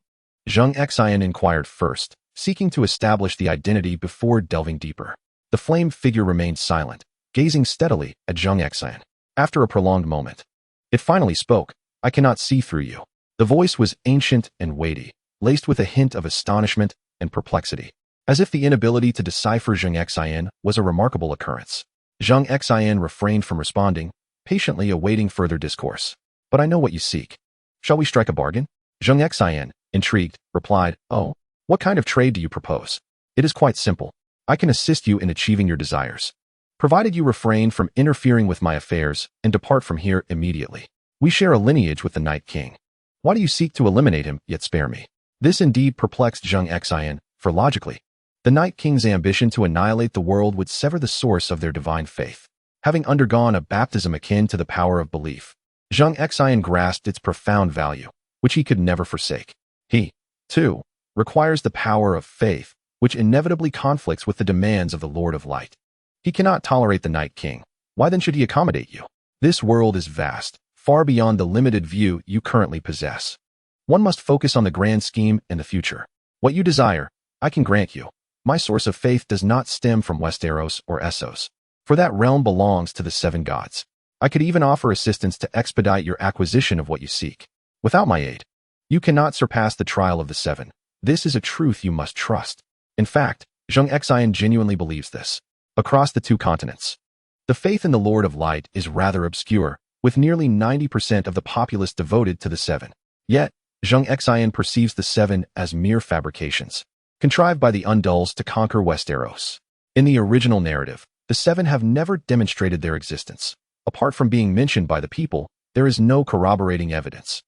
Zheng Xin inquired first, seeking to establish the identity before delving deeper. The flame figure remained silent, gazing steadily at Zheng Xin. After a prolonged moment, it finally spoke. "I cannot see through you." The voice was ancient and weighty, laced with a hint of astonishment and perplexity, as if the inability to decipher Zheng Xin was a remarkable occurrence. Zheng Xin refrained from responding, patiently awaiting further discourse. "But I know what you seek. Shall we strike a bargain?" Zheng Xin, intrigued, replied, "Oh, what kind of trade do you propose?" "It is quite simple. I can assist you in achieving your desires." provided you refrain from interfering with my affairs and depart from here immediately. We share a lineage with the Night King. Why do you seek to eliminate him, yet spare me?" This indeed perplexed Zheng Xin, for logically, the Night King's ambition to annihilate the world would sever the source of their divine faith. Having undergone a baptism akin to the power of belief, Zheng Xin grasped its profound value, which he could never forsake. He, too, requires the power of faith, which inevitably conflicts with the demands of the Lord of Light. He cannot tolerate the Night King. Why then should he accommodate you? This world is vast, far beyond the limited view you currently possess. One must focus on the grand scheme and the future. What you desire, I can grant you. My source of faith does not stem from Westeros or Essos, for that realm belongs to the seven gods. I could even offer assistance to expedite your acquisition of what you seek. Without my aid, you cannot surpass the trial of the seven. This is a truth you must trust. In fact, Zheng Xin genuinely believes this. Across the two continents, the faith in the Lord of Light is rather obscure, with nearly 90% of the populace devoted to the seven. Yet, Zheng Xin perceives the seven as mere fabrications, contrived by the Undulls to conquer Westeros. In the original narrative, the seven have never demonstrated their existence. Apart from being mentioned by the people, there is no corroborating evidence.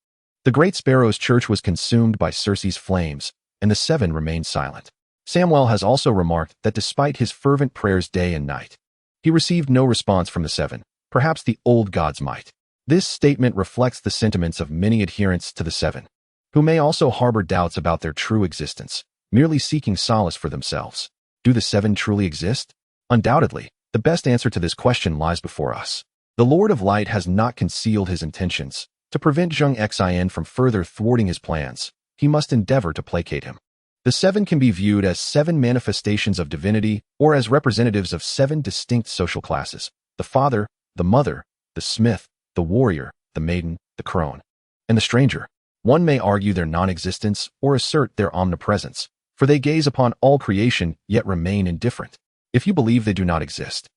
The Great Sparrow's church was consumed by Cersei's flames, and the seven remained silent. Samwell has also remarked that despite his fervent prayers day and night, he received no response from the seven, perhaps the old gods might. This statement reflects the sentiments of many adherents to the seven, who may also harbor doubts about their true existence, merely seeking solace for themselves. Do the seven truly exist? Undoubtedly, the best answer to this question lies before us. The Lord of Light has not concealed his intentions. To prevent Zheng Xin from further thwarting his plans, he must endeavor to placate him. The seven can be viewed as seven manifestations of divinity or as representatives of seven distinct social classes: the father, the mother, the smith, the warrior, the maiden, the crone, and the stranger. One may argue their non-existence or assert their omnipresence, for they gaze upon all creation yet remain indifferent. If you believe they do not exist,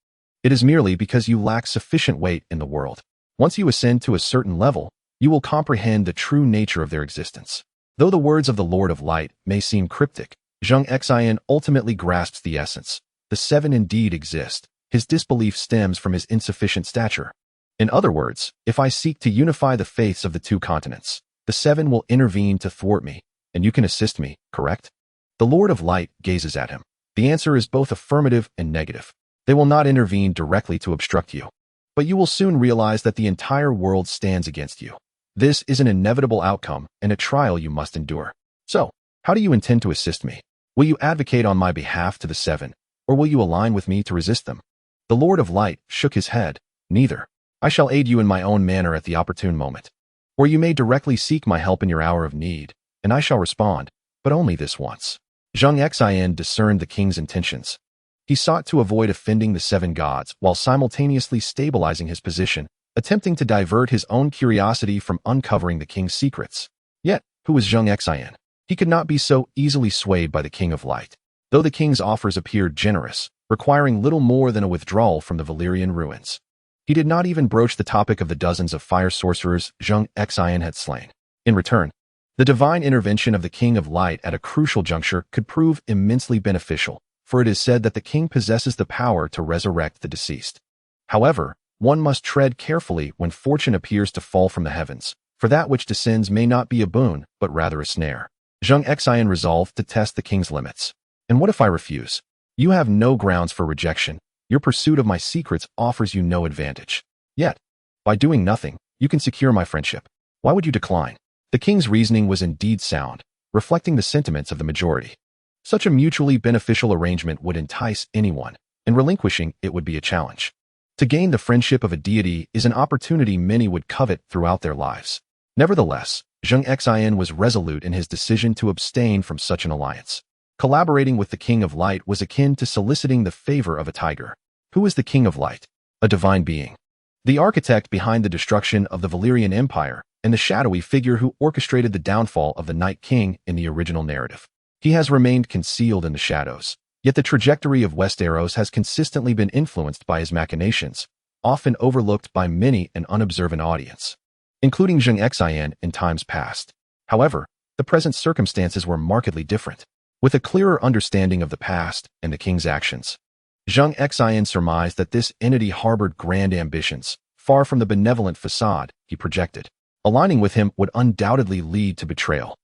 it is merely because you lack sufficient weight in the world. Once you ascend to a certain level, you will comprehend the true nature of their existence. Though the words of the Lord of Light may seem cryptic, Zheng Xin ultimately grasps the essence. The seven indeed exist. His disbelief stems from his insufficient stature. In other words, if I seek to unify the faiths of the two continents, the seven will intervene to thwart me, and you can assist me, correct? The Lord of Light gazes at him. The answer is both affirmative and negative. They will not intervene directly to obstruct you, but you will soon realize that the entire world stands against you. This is an inevitable outcome and a trial you must endure. So, how do you intend to assist me? Will you advocate on my behalf to the seven, or will you align with me to resist them? The Lord of Light shook his head. Neither. I shall aid you in my own manner at the opportune moment. Or you may directly seek my help in your hour of need, and I shall respond, but only this once. Zheng Xin discerned the king's intentions. He sought to avoid offending the seven gods while simultaneously stabilizing his position, attempting to divert his own curiosity from uncovering the king's secrets. Yet, who was Zheng Xin? He could not be so easily swayed by the King of Light. Though the king's offers appeared generous, requiring little more than a withdrawal from the Valyrian ruins, he did not even broach the topic of the dozens of fire sorcerers Zheng Xin had slain. In return, the divine intervention of the King of Light at a crucial juncture could prove immensely beneficial, for it is said that the king possesses the power to resurrect the deceased. However, one must tread carefully when fortune appears to fall from the heavens, for that which descends may not be a boon, but rather a snare. Zheng Xin resolved to test the king's limits. And what if I refuse? You have no grounds for rejection. Your pursuit of my secrets offers you no advantage. Yet, by doing nothing, you can secure my friendship. Why would you decline? The king's reasoning was indeed sound, reflecting the sentiments of the majority. Such a mutually beneficial arrangement would entice anyone, and relinquishing it would be a challenge. To gain the friendship of a deity is an opportunity many would covet throughout their lives. Nevertheless, Zheng Xin was resolute in his decision to abstain from such an alliance. Collaborating with the King of Light was akin to soliciting the favor of a tiger. Who is the King of Light? A divine being, the architect behind the destruction of the Valyrian Empire, and the shadowy figure who orchestrated the downfall of the Night King in the original narrative. He has remained concealed in the shadows, yet the trajectory of Westeros has consistently been influenced by his machinations, often overlooked by many an unobservant audience, including Zheng Xin in times past. However, the present circumstances were markedly different. With a clearer understanding of the past and the king's actions, Zheng Xin surmised that this entity harbored grand ambitions, far from the benevolent facade he projected. Aligning with him would undoubtedly lead to betrayal.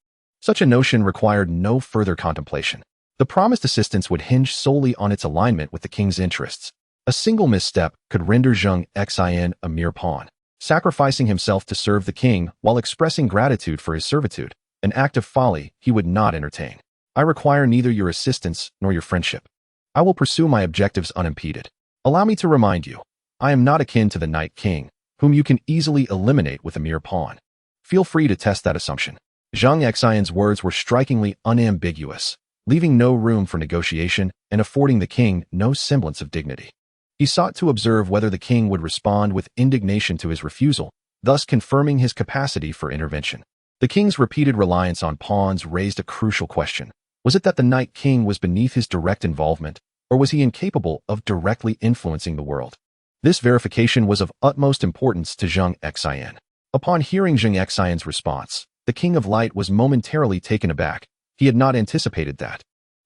Such a notion required no further contemplation. The promised assistance would hinge solely on its alignment with the king's interests. A single misstep could render Zheng Xin a mere pawn, sacrificing himself to serve the king while expressing gratitude for his servitude, an act of folly he would not entertain. I require neither your assistance nor your friendship. I will pursue my objectives unimpeded. Allow me to remind you, I am not akin to the Night King, whom you can easily eliminate with a mere pawn. Feel free to test that assumption. Zheng Xin's words were strikingly unambiguous, leaving no room for negotiation and affording the king no semblance of dignity. He sought to observe whether the king would respond with indignation to his refusal, thus confirming his capacity for intervention. The king's repeated reliance on pawns raised a crucial question. Was it that the Night King was beneath his direct involvement, or was he incapable of directly influencing the world? This verification was of utmost importance to Zheng Xin. Upon hearing Zheng Xin's response, the King of Light was momentarily taken aback. He had not anticipated that.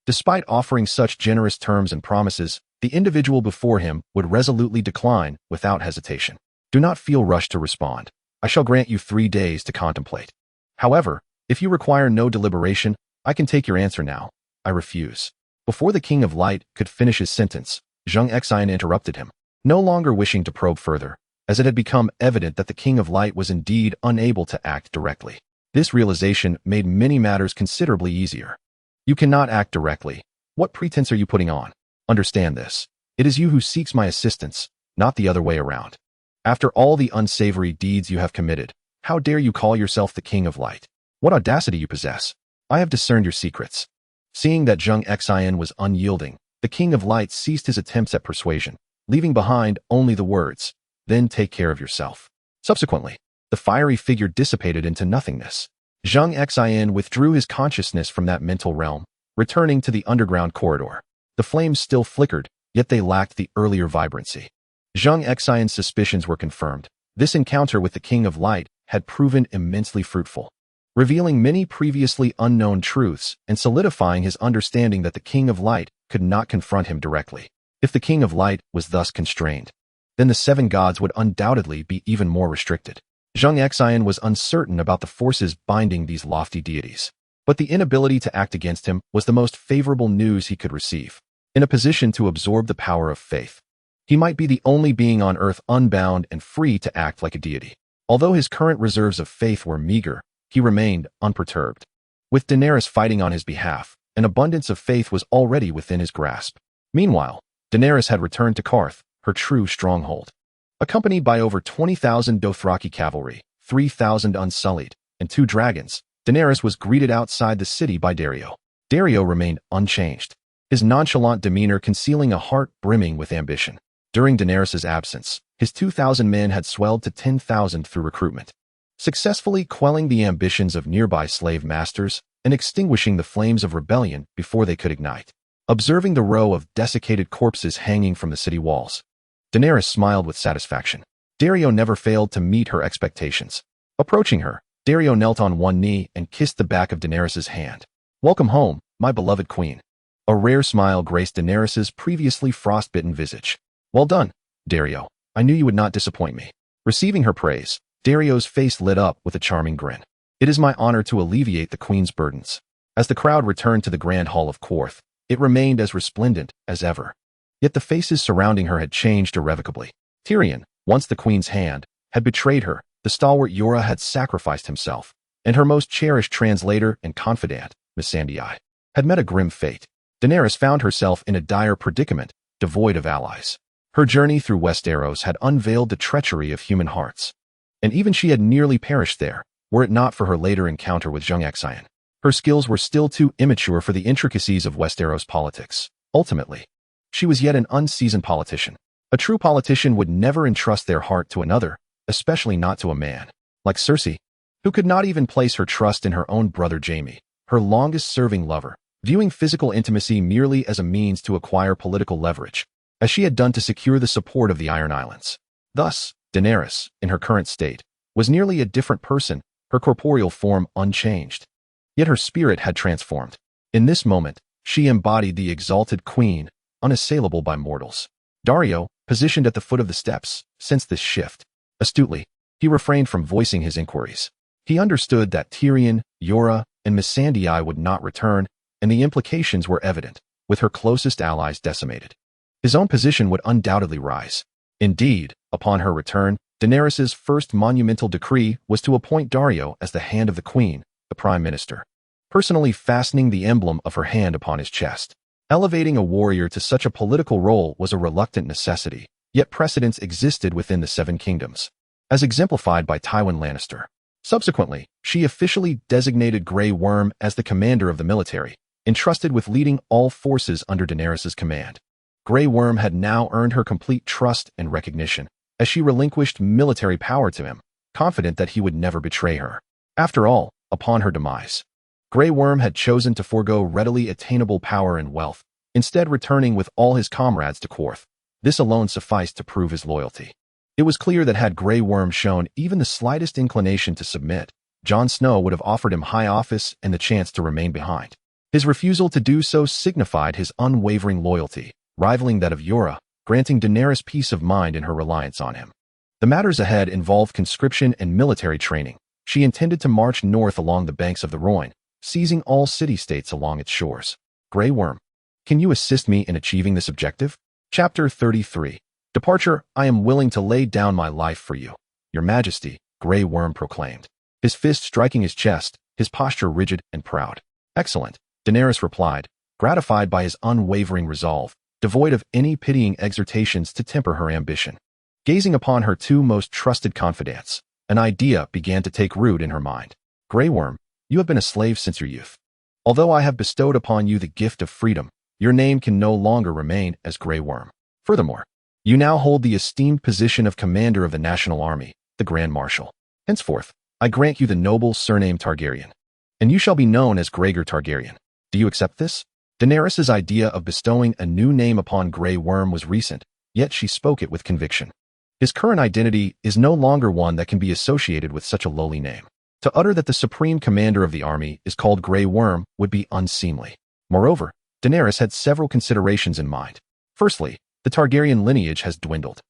Despite offering such generous terms and promises, the individual before him would resolutely decline without hesitation. Do not feel rushed to respond. I shall grant you 3 days to contemplate. However, if you require no deliberation, I can take your answer now. I refuse. Before the King of Light could finish his sentence, Zheng Xin interrupted him, no longer wishing to probe further, as it had become evident that the King of Light was indeed unable to act directly. This realization made many matters considerably easier. You cannot act directly. What pretense are you putting on? Understand this. It is you who seeks my assistance, not the other way around. After all the unsavory deeds you have committed, how dare you call yourself the King of Light? What audacity you possess. I have discerned your secrets. Seeing that Zheng Xin was unyielding, the King of Light ceased his attempts at persuasion, leaving behind only the words, "Then take care of yourself." Subsequently, the fiery figure dissipated into nothingness. Zheng Xin withdrew his consciousness from that mental realm, returning to the underground corridor. The flames still flickered, yet they lacked the earlier vibrancy. Zheng Xin's suspicions were confirmed. This encounter with the King of Light had proven immensely fruitful, revealing many previously unknown truths and solidifying his understanding that the King of Light could not confront him directly. If the King of Light was thus constrained, then the 7 gods would undoubtedly be even more restricted. Zheng Xin was uncertain about the forces binding these lofty deities, but the inability to act against him was the most favorable news he could receive. In a position to absorb the power of faith, he might be the only being on earth unbound and free to act like a deity. Although his current reserves of faith were meager, he remained unperturbed. With Daenerys fighting on his behalf, an abundance of faith was already within his grasp. Meanwhile, Daenerys had returned to Qarth, her true stronghold. Accompanied by over 20,000 Dothraki cavalry, 3,000 unsullied, and 2 dragons, Daenerys was greeted outside the city by Daario. Daario remained unchanged, his nonchalant demeanor concealing a heart brimming with ambition. During Daenerys' absence, his 2,000 men had swelled to 10,000 through recruitment, successfully quelling the ambitions of nearby slave masters and extinguishing the flames of rebellion before they could ignite. Observing the row of desiccated corpses hanging from the city walls, Daenerys smiled with satisfaction. Daario never failed to meet her expectations. Approaching her, Daario knelt on one knee and kissed the back of Daenerys' hand. "Welcome home, my beloved queen." A rare smile graced Daenerys' previously frostbitten visage. "Well done, Daario. I knew you would not disappoint me." Receiving her praise, Daario's face lit up with a charming grin. "It is my honor to alleviate the queen's burdens." As the crowd returned to the grand hall of Qarth, it remained as resplendent as ever. Yet the faces surrounding her had changed irrevocably. Tyrion, once the queen's hand, had betrayed her. The stalwart Yora had sacrificed himself, and her most cherished translator and confidant, Missandei, had met a grim fate. Daenerys found herself in a dire predicament, devoid of allies. Her journey through Westeros had unveiled the treachery of human hearts, and even she had nearly perished there, were it not for her later encounter with Zheng Xin. Her skills were still too immature for the intricacies of Westeros politics. Ultimately, she was yet an unseasoned politician. A true politician would never entrust their heart to another, especially not to a man like Cersei, who could not even place her trust in her own brother Jaime, her longest-serving lover, viewing physical intimacy merely as a means to acquire political leverage, as she had done to secure the support of the Iron Islands. Thus, Daenerys, in her current state, was nearly a different person, her corporeal form unchanged. Yet her spirit had transformed. In this moment, she embodied the exalted queen, unassailable by mortals. Daario, positioned at the foot of the steps, sensed this shift. Astutely, he refrained from voicing his inquiries. He understood that Tyrion, Yora, and Missandei would not return, and the implications were evident, with her closest allies decimated. His own position would undoubtedly rise. Indeed, upon her return, Daenerys's first monumental decree was to appoint Daario as the hand of the queen, the prime minister, personally fastening the emblem of her hand upon his chest. Elevating a warrior to such a political role was a reluctant necessity, yet precedents existed within the Seven Kingdoms, as exemplified by Tywin Lannister. Subsequently, she officially designated Grey Worm as the commander of the military, entrusted with leading all forces under Daenerys's command. Grey Worm had now earned her complete trust and recognition, as she relinquished military power to him, confident that he would never betray her. After all, upon her demise, Grey Worm had chosen to forego readily attainable power and wealth, instead returning with all his comrades to Quarth. This alone sufficed to prove his loyalty. It was clear that had Grey Worm shown even the slightest inclination to submit, Jon Snow would have offered him high office and the chance to remain behind. His refusal to do so signified his unwavering loyalty, rivaling that of Yora, granting Daenerys peace of mind in her reliance on him. The matters ahead involved conscription and military training. She intended to march north along the banks of the Rhoyne, seizing all city-states along its shores. Grey Worm, can you assist me in achieving this objective? Chapter 33. Departure. I am willing to lay down my life for you, Your Majesty, Grey Worm proclaimed, his fist striking his chest, his posture rigid and proud. Excellent, Daenerys replied, gratified by his unwavering resolve, devoid of any pitying exhortations to temper her ambition. Gazing upon her two most trusted confidants, an idea began to take root in her mind. Grey Worm, you have been a slave since your youth. Although I have bestowed upon you the gift of freedom, your name can no longer remain as Grey Worm. Furthermore, you now hold the esteemed position of commander of the national army, the Grand Marshal. Henceforth, I grant you the noble surname Targaryen, and you shall be known as Gregor Targaryen. Do you accept this? Daenerys's idea of bestowing a new name upon Grey Worm was recent, yet she spoke it with conviction. His current identity is no longer one that can be associated with such a lowly name. To utter that the supreme commander of the army is called Grey Worm would be unseemly. Moreover, Daenerys had several considerations in mind. Firstly, the Targaryen lineage has dwindled.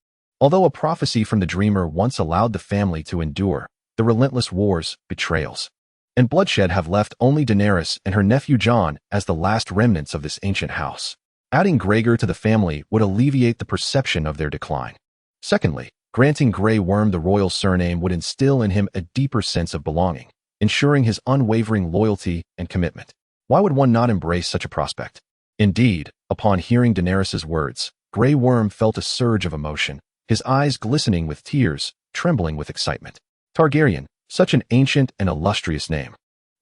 Although a prophecy from the Dreamer once allowed the family to endure, the relentless wars, betrayals, and bloodshed have left only Daenerys and her nephew Jon as the last remnants of this ancient house. Adding Gregor to the family would alleviate the perception of their decline. Secondly, granting Grey Worm the royal surname would instill in him a deeper sense of belonging, ensuring his unwavering loyalty and commitment. Why would one not embrace such a prospect? Indeed, upon hearing Daenerys's words, Grey Worm felt a surge of emotion, his eyes glistening with tears, trembling with excitement. Targaryen, such an ancient and illustrious name.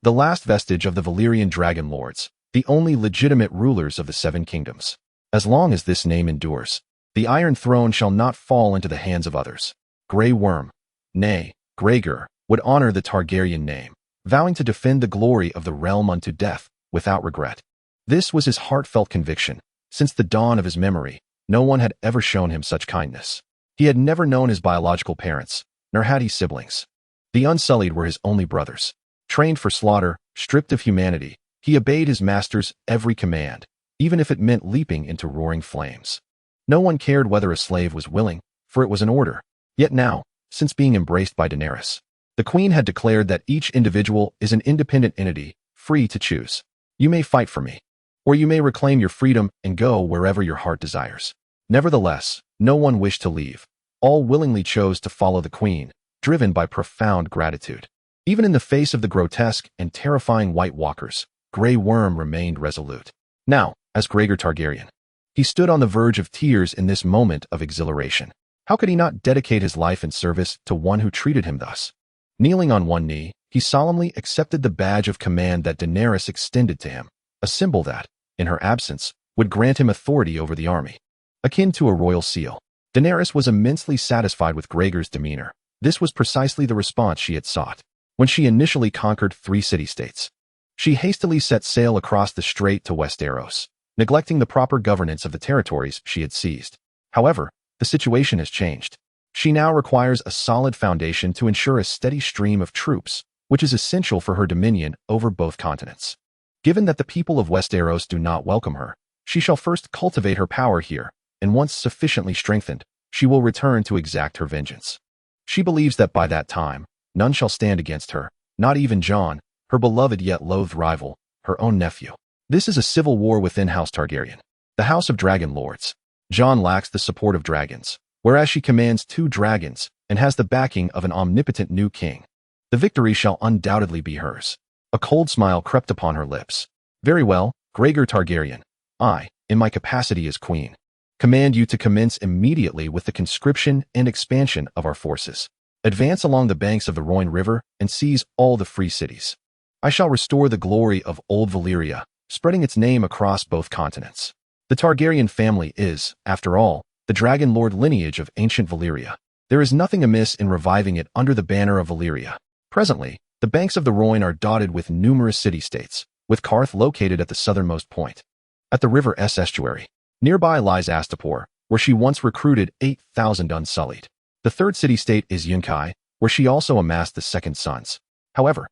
The last vestige of the Valyrian dragon lords, the only legitimate rulers of the Seven Kingdoms. As long as this name endures, the Iron Throne shall not fall into the hands of others. Grey Worm, nay, Gregor, would honor the Targaryen name, vowing to defend the glory of the realm unto death, without regret. This was his heartfelt conviction. Since the dawn of his memory, no one had ever shown him such kindness. He had never known his biological parents, nor had he siblings. The Unsullied were his only brothers. Trained for slaughter, stripped of humanity, he obeyed his master's every command, even if it meant leaping into roaring flames. No one cared whether a slave was willing, for it was an order. Yet now, since being embraced by Daenerys, the queen had declared that each individual is an independent entity, free to choose. You may fight for me, or you may reclaim your freedom and go wherever your heart desires. Nevertheless, no one wished to leave. All willingly chose to follow the queen, driven by profound gratitude. Even in the face of the grotesque and terrifying White Walkers, Grey Worm remained resolute. Now, as Gregor Targaryen, he stood on the verge of tears in this moment of exhilaration. How could he not dedicate his life in service to one who treated him thus? Kneeling on one knee, he solemnly accepted the badge of command that Daenerys extended to him, a symbol that, in her absence, would grant him authority over the army. Akin to a royal seal, Daenerys was immensely satisfied with Gregor's demeanor. This was precisely the response she had sought. When she initially conquered 3 city-states, she hastily set sail across the strait to Westeros, neglecting the proper governance of the territories she had seized. However, the situation has changed. She now requires a solid foundation to ensure a steady stream of troops, which is essential for her dominion over both continents. Given that the people of Westeros do not welcome her, She shall first cultivate her power here, and once sufficiently strengthened, she will return to exact her vengeance. She believes that by that time, none shall stand against her, not even Jon, her beloved yet loathed rival, her own nephew. This is a civil war within House Targaryen, the House of Dragon Lords. Jon lacks the support of dragons, whereas she commands 2 dragons and has the backing of an omnipotent new king. The victory shall undoubtedly be hers. A cold smile crept upon her lips. Very well, Gregor Targaryen. I, in my capacity as queen, command you to commence immediately with the conscription and expansion of our forces. Advance along the banks of the Rhine River and seize all the free cities. I shall restore the glory of old Valyria, spreading its name across both continents. The Targaryen family is, after all, the Dragon Lord lineage of ancient Valyria. There is nothing amiss in reviving it under the banner of Valyria. Presently, the banks of the Rhine are dotted with numerous city-states, with Qarth located at the southernmost point. At the river estuary, nearby lies Astapor, where she once recruited 8,000 Unsullied. The third city-state is Yunkai, where she also amassed the second sons. However,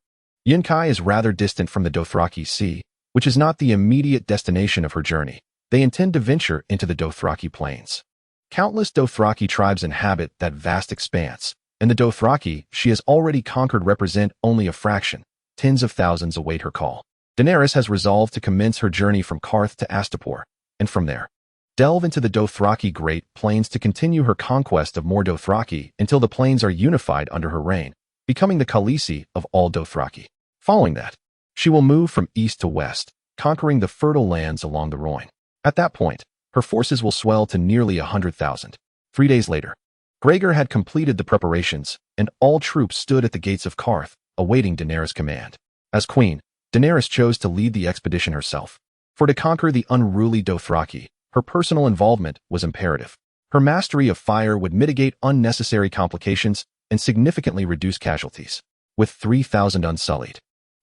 Yunkai is rather distant from the Dothraki Sea, which is not the immediate destination of her journey. They intend to venture into the Dothraki plains. Countless Dothraki tribes inhabit that vast expanse, and the Dothraki she has already conquered represent only a fraction. Tens of thousands await her call. Daenerys has resolved to commence her journey from Qarth to Astapor, and from there, delve into the Dothraki Great Plains to continue her conquest of more Dothraki until the plains are unified under her reign, becoming the Khaleesi of all Dothraki. Following that, she will move from east to west, conquering the fertile lands along the Rhine. At that point, her forces will swell to nearly 100,000. 3 days later, Gregor had completed the preparations, and all troops stood at the gates of Qarth, awaiting Daenerys' command. As queen, Daenerys chose to lead the expedition herself. For to conquer the unruly Dothraki, her personal involvement was imperative. Her mastery of fire would mitigate unnecessary complications and significantly reduce casualties. With 3,000 Unsullied,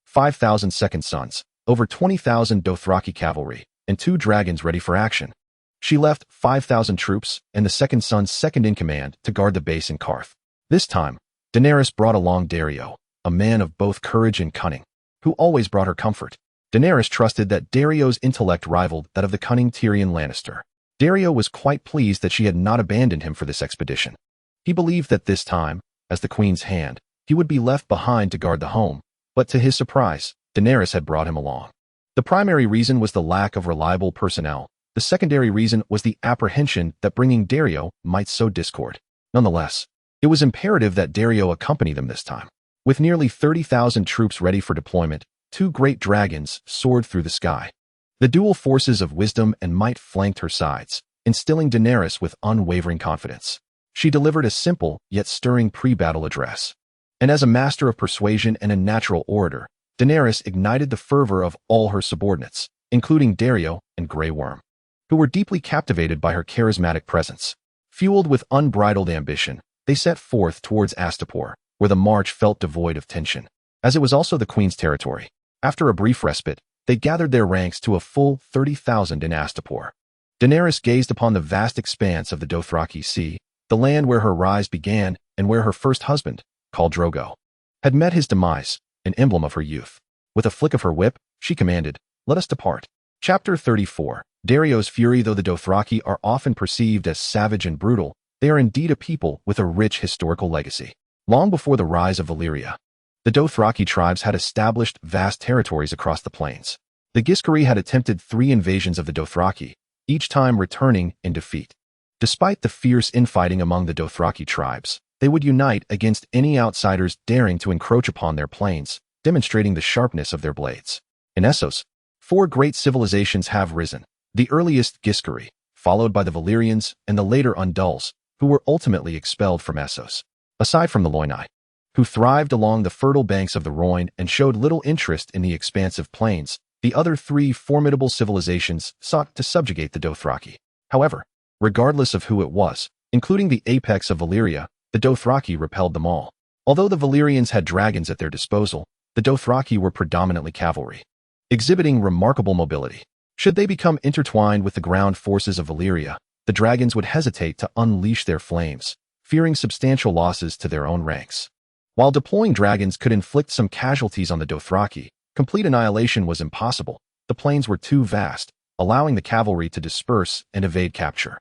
5,000 second sons, over 20,000 Dothraki cavalry, and 2 dragons ready for action, she left 5,000 troops and the second son's second-in-command to guard the base in Qarth. This time, Daenerys brought along Daario, a man of both courage and cunning, who always brought her comfort. Daenerys trusted that Daario's intellect rivaled that of the cunning Tyrion Lannister. Daario was quite pleased that she had not abandoned him for this expedition. He believed that this time, as the queen's hand, he would be left behind to guard the home, but to his surprise, Daenerys had brought him along. The primary reason was the lack of reliable personnel. The secondary reason was the apprehension that bringing Daario might sow discord. Nonetheless, it was imperative that Daario accompany them this time. With nearly 30,000 troops ready for deployment, 2 great dragons soared through the sky. The dual forces of wisdom and might flanked her sides, instilling Daenerys with unwavering confidence. She delivered a simple yet stirring pre-battle address. And as a master of persuasion and a natural orator, Daenerys ignited the fervor of all her subordinates, including Daario and Grey Worm, who were deeply captivated by her charismatic presence. Fueled with unbridled ambition, they set forth towards Astapor, where the march felt devoid of tension, as it was also the queen's territory. After a brief respite, they gathered their ranks to a full 30,000 in Astapor. Daenerys gazed upon the vast expanse of the Dothraki Sea, the land where her rise began and where her first husband, called Drogo, had met his demise, an emblem of her youth. With a flick of her whip, she commanded, "Let us depart." Chapter 34. Daario's fury. Though the Dothraki are often perceived as savage and brutal, they are indeed a people with a rich historical legacy. Long before the rise of Valyria, the Dothraki tribes had established vast territories across the plains. The Giscari had attempted 3 invasions of the Dothraki, each time returning in defeat. Despite the fierce infighting among the Dothraki tribes, they would unite against any outsiders daring to encroach upon their plains, demonstrating the sharpness of their blades. In Essos, 4 great civilizations have risen, the earliest Giscari, followed by the Valyrians and the later Undulls, who were ultimately expelled from Essos. Aside from the Loinai, who thrived along the fertile banks of the Rhine and showed little interest in the expansive plains, the other 3 formidable civilizations sought to subjugate the Dothraki. However, regardless of who it was, including the apex of Valyria, the Dothraki repelled them all. Although the Valyrians had dragons at their disposal, the Dothraki were predominantly cavalry, exhibiting remarkable mobility. Should they become intertwined with the ground forces of Valyria, the dragons would hesitate to unleash their flames, fearing substantial losses to their own ranks. While deploying dragons could inflict some casualties on the Dothraki, complete annihilation was impossible. The plains were too vast, allowing the cavalry to disperse and evade capture.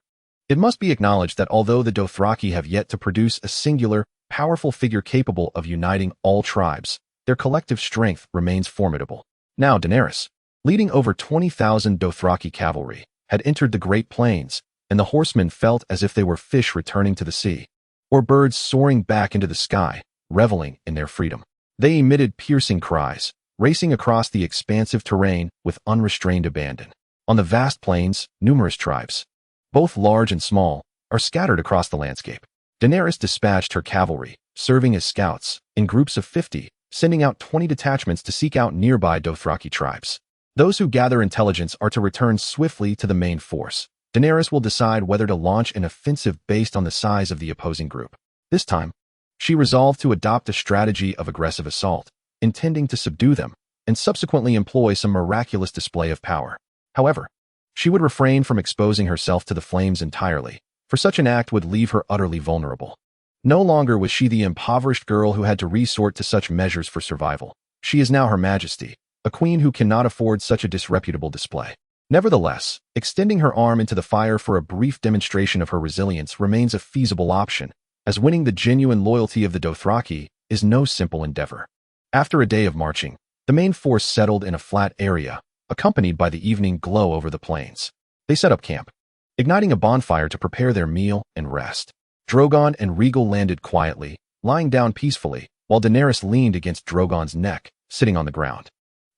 It must be acknowledged that although the Dothraki have yet to produce a singular, powerful figure capable of uniting all tribes, their collective strength remains formidable. Now Daenerys, leading over 20,000 Dothraki cavalry, had entered the Great Plains, and the horsemen felt as if they were fish returning to the sea, or birds soaring back into the sky, reveling in their freedom. They emitted piercing cries, racing across the expansive terrain with unrestrained abandon. On the vast plains, numerous tribes, both large and small, are scattered across the landscape. Daenerys dispatched her cavalry, serving as scouts, in groups of 50, sending out 20 detachments to seek out nearby Dothraki tribes. Those who gather intelligence are to return swiftly to the main force. Daenerys will decide whether to launch an offensive based on the size of the opposing group. This time, she resolved to adopt a strategy of aggressive assault, intending to subdue them, and subsequently employ some miraculous display of power. However, she would refrain from exposing herself to the flames entirely, for such an act would leave her utterly vulnerable. No longer was she the impoverished girl who had to resort to such measures for survival. She is now Her Majesty, a queen who cannot afford such a disreputable display. Nevertheless, extending her arm into the fire for a brief demonstration of her resilience remains a feasible option, as winning the genuine loyalty of the Dothraki is no simple endeavor. After a day of marching, the main force settled in a flat area, accompanied by the evening glow over the plains. They set up camp, igniting a bonfire to prepare their meal and rest. Drogon and Rhaegal landed quietly, lying down peacefully, while Daenerys leaned against Drogon's neck, sitting on the ground.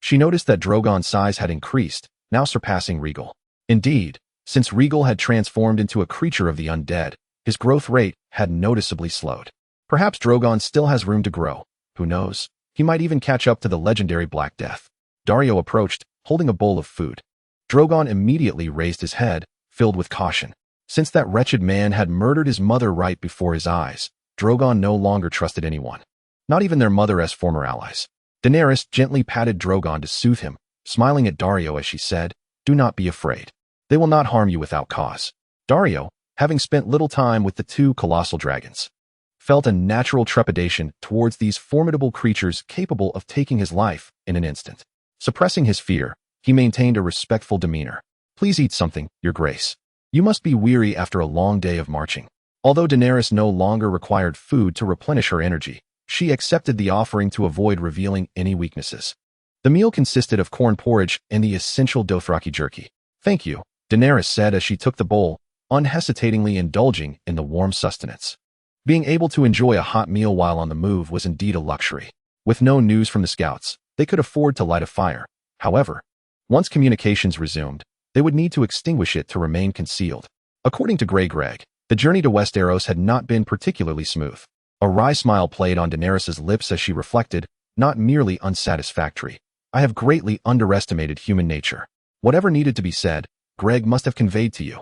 She noticed that Drogon's size had increased, now surpassing Rhaegal. Indeed, since Rhaegal had transformed into a creature of the undead, his growth rate had noticeably slowed. Perhaps Drogon still has room to grow. Who knows? He might even catch up to the legendary Black Death. Daario approached, holding a bowl of food. Drogon immediately raised his head, filled with caution. Since that wretched man had murdered his mother right before his eyes, Drogon no longer trusted anyone, not even their mother as former allies. Daenerys gently patted Drogon to soothe him, smiling at Daario as she said, "Do not be afraid. They will not harm you without cause." Daario, having spent little time with the two colossal dragons, felt a natural trepidation towards these formidable creatures capable of taking his life in an instant. Suppressing his fear, he maintained a respectful demeanor. "Please eat something, Your Grace. You must be weary after a long day of marching." Although Daenerys no longer required food to replenish her energy, she accepted the offering to avoid revealing any weaknesses. The meal consisted of corn porridge and the essential Dothraki jerky. "Thank you," Daenerys said as she took the bowl, unhesitatingly indulging in the warm sustenance. Being able to enjoy a hot meal while on the move was indeed a luxury. With no news from the scouts, they could afford to light a fire. However, once communications resumed, they would need to extinguish it to remain concealed. According to Grey Greg, the journey to Westeros had not been particularly smooth. A wry smile played on Daenerys' lips as she reflected, not merely unsatisfactory. "I have greatly underestimated human nature. Whatever needed to be said, Greg must have conveyed to you.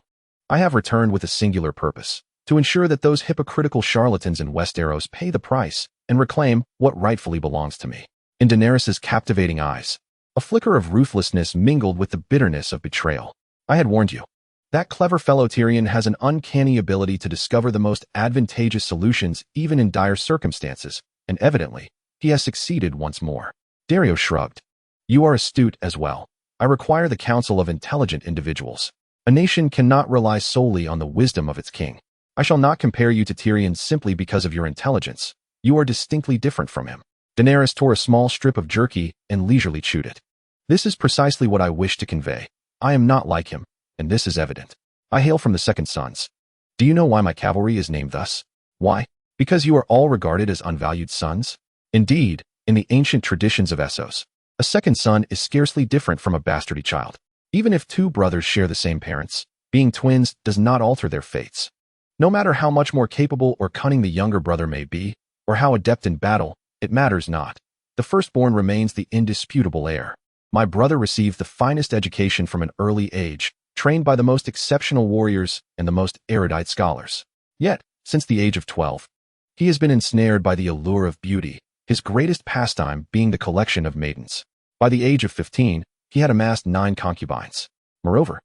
I have returned with a singular purpose, to ensure that those hypocritical charlatans in Westeros pay the price and reclaim what rightfully belongs to me." In Daenerys' captivating eyes, a flicker of ruthlessness mingled with the bitterness of betrayal. "I had warned you. That clever fellow Tyrion has an uncanny ability to discover the most advantageous solutions even in dire circumstances, and evidently, he has succeeded once more." Daario shrugged. "You are astute as well. I require the counsel of intelligent individuals. A nation cannot rely solely on the wisdom of its king. I shall not compare you to Tyrion simply because of your intelligence. You are distinctly different from him." Daenerys tore a small strip of jerky and leisurely chewed it. "This is precisely what I wish to convey. I am not like him, and this is evident. I hail from the Second Sons. Do you know why my cavalry is named thus? Why? Because you are all regarded as unvalued sons? Indeed, in the ancient traditions of Essos, a second son is scarcely different from a bastardy child. Even if two brothers share the same parents, being twins does not alter their fates. No matter how much more capable or cunning the younger brother may be, or how adept in battle, it matters not. The firstborn remains the indisputable heir. My brother received the finest education from an early age, trained by the most exceptional warriors and the most erudite scholars. Yet, since the age of 12, he has been ensnared by the allure of beauty, his greatest pastime being the collection of maidens. By the age of 15, he had amassed 9 concubines. Moreover,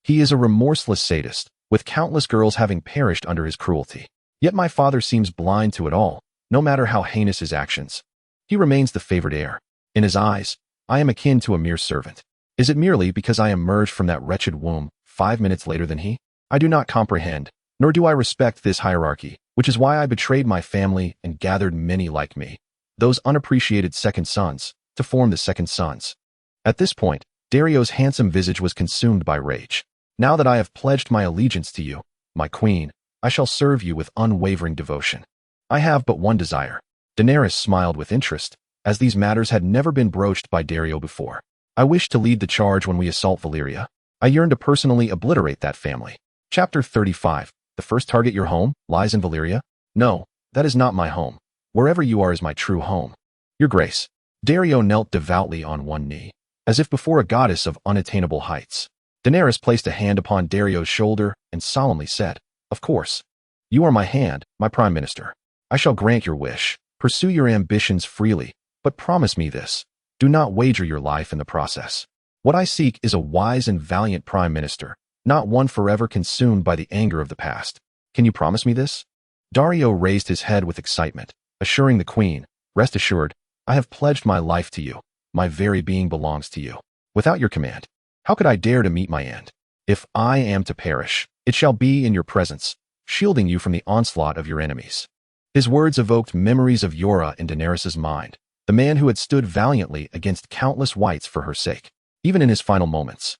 he is a remorseless sadist, with countless girls having perished under his cruelty. Yet my father seems blind to it all, no matter how heinous his actions. He remains the favored heir. In his eyes, I am akin to a mere servant. Is it merely because I emerged from that wretched womb 5 minutes later than he? I do not comprehend, nor do I respect this hierarchy, which is why I betrayed my family and gathered many like me, those unappreciated second sons, to form the second sons. At this point, Dario's handsome visage was consumed by rage. Now that I have pledged my allegiance to you, my queen, I shall serve you with unwavering devotion. I have but one desire. Daenerys smiled with interest, as these matters had never been broached by Dario before. I wish to lead the charge when we assault Valyria. I yearn to personally obliterate that family. Chapter 35. The first target your home lies in Valyria? No, that is not my home. Wherever you are is my true home. Your Grace. Dario knelt devoutly on one knee, as if before a goddess of unattainable heights. Daenerys placed a hand upon Dario's shoulder and solemnly said, "Of course. You are my hand, my prime minister. I shall grant your wish. Pursue your ambitions freely, but promise me this. Do not wager your life in the process. What I seek is a wise and valiant prime minister, not one forever consumed by the anger of the past. Can you promise me this?" Dario raised his head with excitement, assuring the queen, "Rest assured, I have pledged my life to you. My very being belongs to you. Without your command, how could I dare to meet my end? If I am to perish, it shall be in your presence, shielding you from the onslaught of your enemies." His words evoked memories of Yora in Daenerys' mind, the man who had stood valiantly against countless wights for her sake, even in his final moments.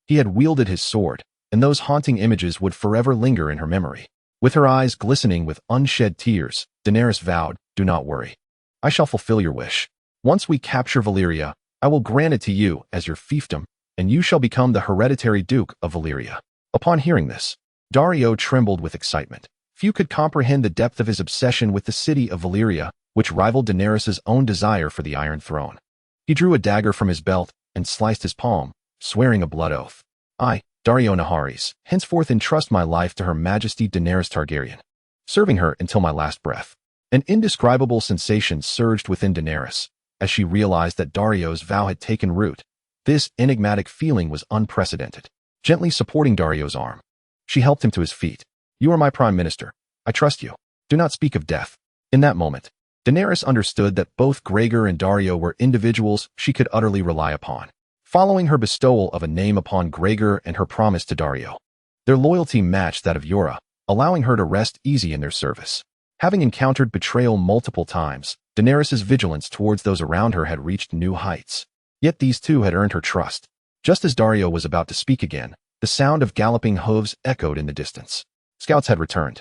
He had wielded his sword, and those haunting images would forever linger in her memory. With her eyes glistening with unshed tears, Daenerys vowed, "Do not worry. I shall fulfill your wish. Once we capture Valyria, I will grant it to you as your fiefdom, and you shall become the hereditary Duke of Valyria." Upon hearing this, Dario trembled with excitement. Few could comprehend the depth of his obsession with the city of Valyria, which rivaled Daenerys' own desire for the Iron Throne. He drew a dagger from his belt and sliced his palm, swearing a blood oath. "I, Dario Naharis, henceforth entrust my life to Her Majesty Daenerys Targaryen, serving her until my last breath." An indescribable sensation surged within Daenerys as she realized that Dario's vow had taken root. This enigmatic feeling was unprecedented. Gently supporting Dario's arm, she helped him to his feet. "You are my prime minister. I trust you. Do not speak of death." In that moment, Daenerys understood that both Gregor and Dario were individuals she could utterly rely upon. Following her bestowal of a name upon Gregor and her promise to Dario, their loyalty matched that of Yora, allowing her to rest easy in their service. Having encountered betrayal multiple times, Daenerys' vigilance towards those around her had reached new heights. Yet these two had earned her trust. Just as Dario was about to speak again, the sound of galloping hooves echoed in the distance. Scouts had returned.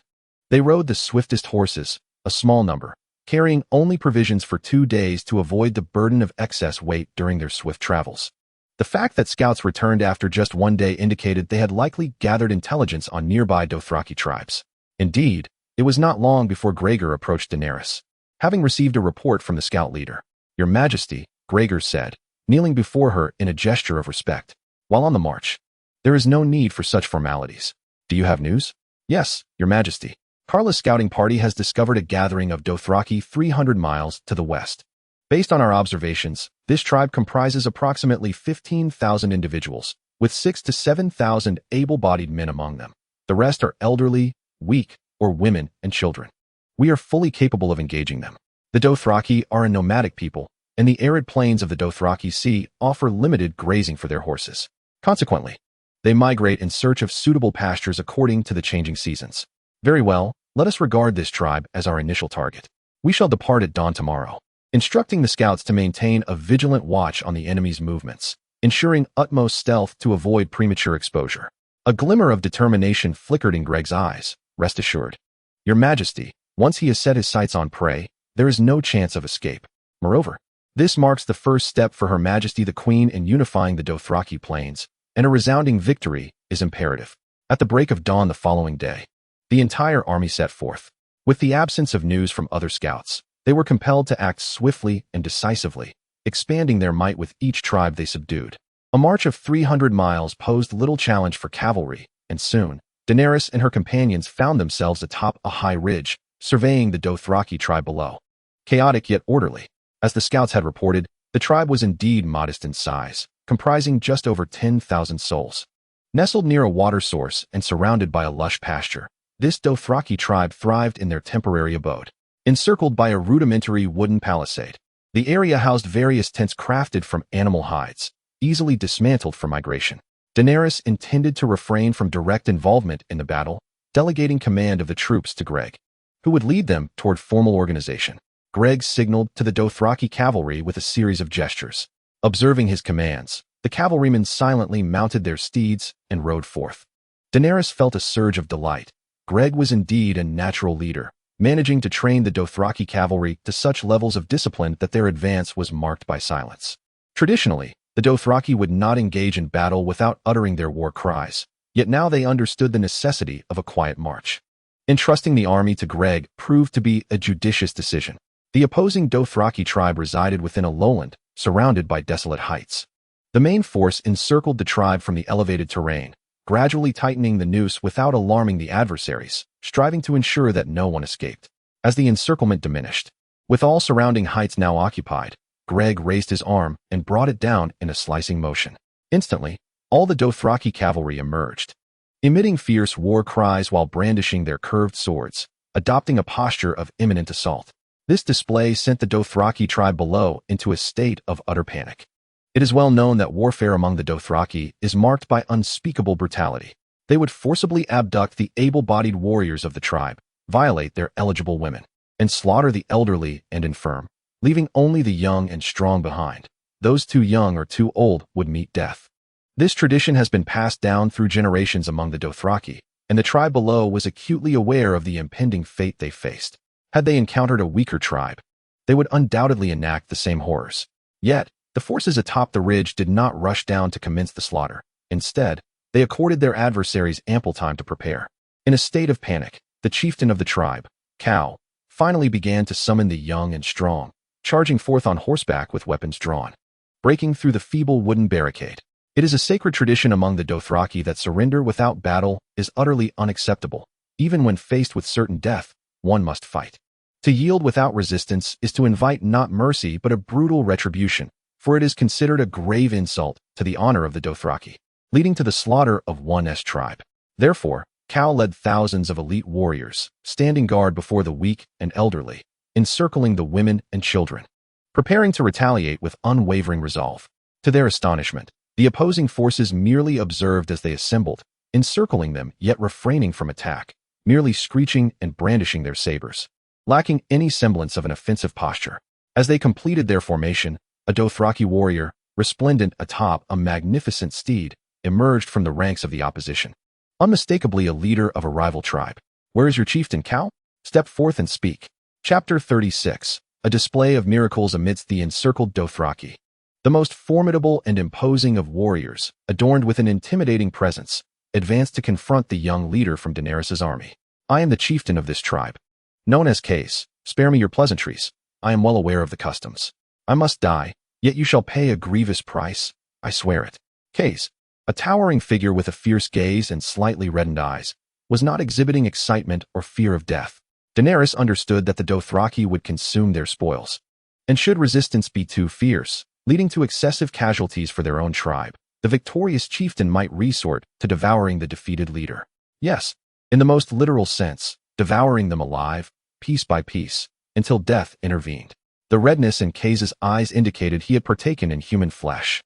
They rode the swiftest horses, a small number, carrying only provisions for 2 days to avoid the burden of excess weight during their swift travels. The fact that scouts returned after just 1 day indicated they had likely gathered intelligence on nearby Dothraki tribes. Indeed, it was not long before Gregor approached Daenerys. Having received a report from the scout leader, "Your Majesty," Gregor said, kneeling before her in a gesture of respect. "While on the march, there is no need for such formalities. Do you have news?" "Yes, Your Majesty. Karla's scouting party has discovered a gathering of Dothraki 300 miles to the west. Based on our observations, this tribe comprises approximately 15,000 individuals, with 6,000 to 7,000 able-bodied men among them. The rest are elderly, weak, or women and children. We are fully capable of engaging them. The Dothraki are a nomadic people, and the arid plains of the Dothraki Sea offer limited grazing for their horses. Consequently, they migrate in search of suitable pastures according to the changing seasons. Very well, let us regard this tribe as our initial target. We shall depart at dawn tomorrow, instructing the scouts to maintain a vigilant watch on the enemy's movements, ensuring utmost stealth to avoid premature exposure." A glimmer of determination flickered in Greg's eyes. "Rest assured, Your Majesty, once he has set his sights on prey, there is no chance of escape. Moreover, this marks the first step for Her Majesty the Queen in unifying the Dothraki plains, and a resounding victory is imperative." At the break of dawn the following day, the entire army set forth. With the absence of news from other scouts, they were compelled to act swiftly and decisively, expanding their might with each tribe they subdued. A march of 300 miles posed little challenge for cavalry, and soon, Daenerys and her companions found themselves atop a high ridge, surveying the Dothraki tribe below. Chaotic yet orderly. As the scouts had reported, the tribe was indeed modest in size, comprising just over 10,000 souls. Nestled near a water source and surrounded by a lush pasture, this Dothraki tribe thrived in their temporary abode. Encircled by a rudimentary wooden palisade, the area housed various tents crafted from animal hides, easily dismantled for migration. Daenerys intended to refrain from direct involvement in the battle, delegating command of the troops to Greg, who would lead them toward formal organization. Greg signaled to the Dothraki cavalry with a series of gestures. Observing his commands, the cavalrymen silently mounted their steeds and rode forth. Daenerys felt a surge of delight. Greg was indeed a natural leader, managing to train the Dothraki cavalry to such levels of discipline that their advance was marked by silence. Traditionally, the Dothraki would not engage in battle without uttering their war cries, yet now they understood the necessity of a quiet march. Entrusting the army to Greg proved to be a judicious decision. The opposing Dothraki tribe resided within a lowland, surrounded by desolate heights. The main force encircled the tribe from the elevated terrain, gradually tightening the noose without alarming the adversaries, striving to ensure that no one escaped. As the encirclement diminished, with all surrounding heights now occupied, Greg raised his arm and brought it down in a slicing motion. Instantly, all the Dothraki cavalry emerged, emitting fierce war cries while brandishing their curved swords, adopting a posture of imminent assault. This display sent the Dothraki tribe below into a state of utter panic. It is well known that warfare among the Dothraki is marked by unspeakable brutality. They would forcibly abduct the able-bodied warriors of the tribe, violate their eligible women, and slaughter the elderly and infirm, leaving only the young and strong behind. Those too young or too old would meet death. This tradition has been passed down through generations among the Dothraki, and the tribe below was acutely aware of the impending fate they faced. Had they encountered a weaker tribe, they would undoubtedly enact the same horrors. Yet, the forces atop the ridge did not rush down to commence the slaughter. Instead, they accorded their adversaries ample time to prepare. In a state of panic, the chieftain of the tribe, Cal, finally began to summon the young and strong, charging forth on horseback with weapons drawn, breaking through the feeble wooden barricade. It is a sacred tradition among the Dothraki that surrender without battle is utterly unacceptable. Even when faced with certain death, one must fight. To yield without resistance is to invite not mercy but a brutal retribution, for it is considered a grave insult to the honor of the Dothraki, leading to the slaughter of one's tribe. Therefore, Cal led thousands of elite warriors, standing guard before the weak and elderly, encircling the women and children, preparing to retaliate with unwavering resolve. To their astonishment, the opposing forces merely observed as they assembled, encircling them yet refraining from attack, merely screeching and brandishing their sabers, lacking any semblance of an offensive posture. As they completed their formation, a Dothraki warrior, resplendent atop a magnificent steed, emerged from the ranks of the opposition. Unmistakably a leader of a rival tribe. "Where is your chieftain, Cal? Step forth and speak." Chapter 36. A display of miracles amidst the encircled Dothraki. The most formidable and imposing of warriors, adorned with an intimidating presence, advanced to confront the young leader from Daenerys' army. "I am the chieftain of this tribe, known as Case. Spare me your pleasantries. I am well aware of the customs. I must die, yet you shall pay a grievous price. I swear it." Case, a towering figure with a fierce gaze and slightly reddened eyes, was not exhibiting excitement or fear of death. Daenerys understood that the Dothraki would consume their spoils, and should resistance be too fierce, leading to excessive casualties for their own tribe, the victorious chieftain might resort to devouring the defeated leader. Yes, in the most literal sense, devouring them alive, piece by piece, until death intervened. The redness in Case's eyes indicated he had partaken in human flesh,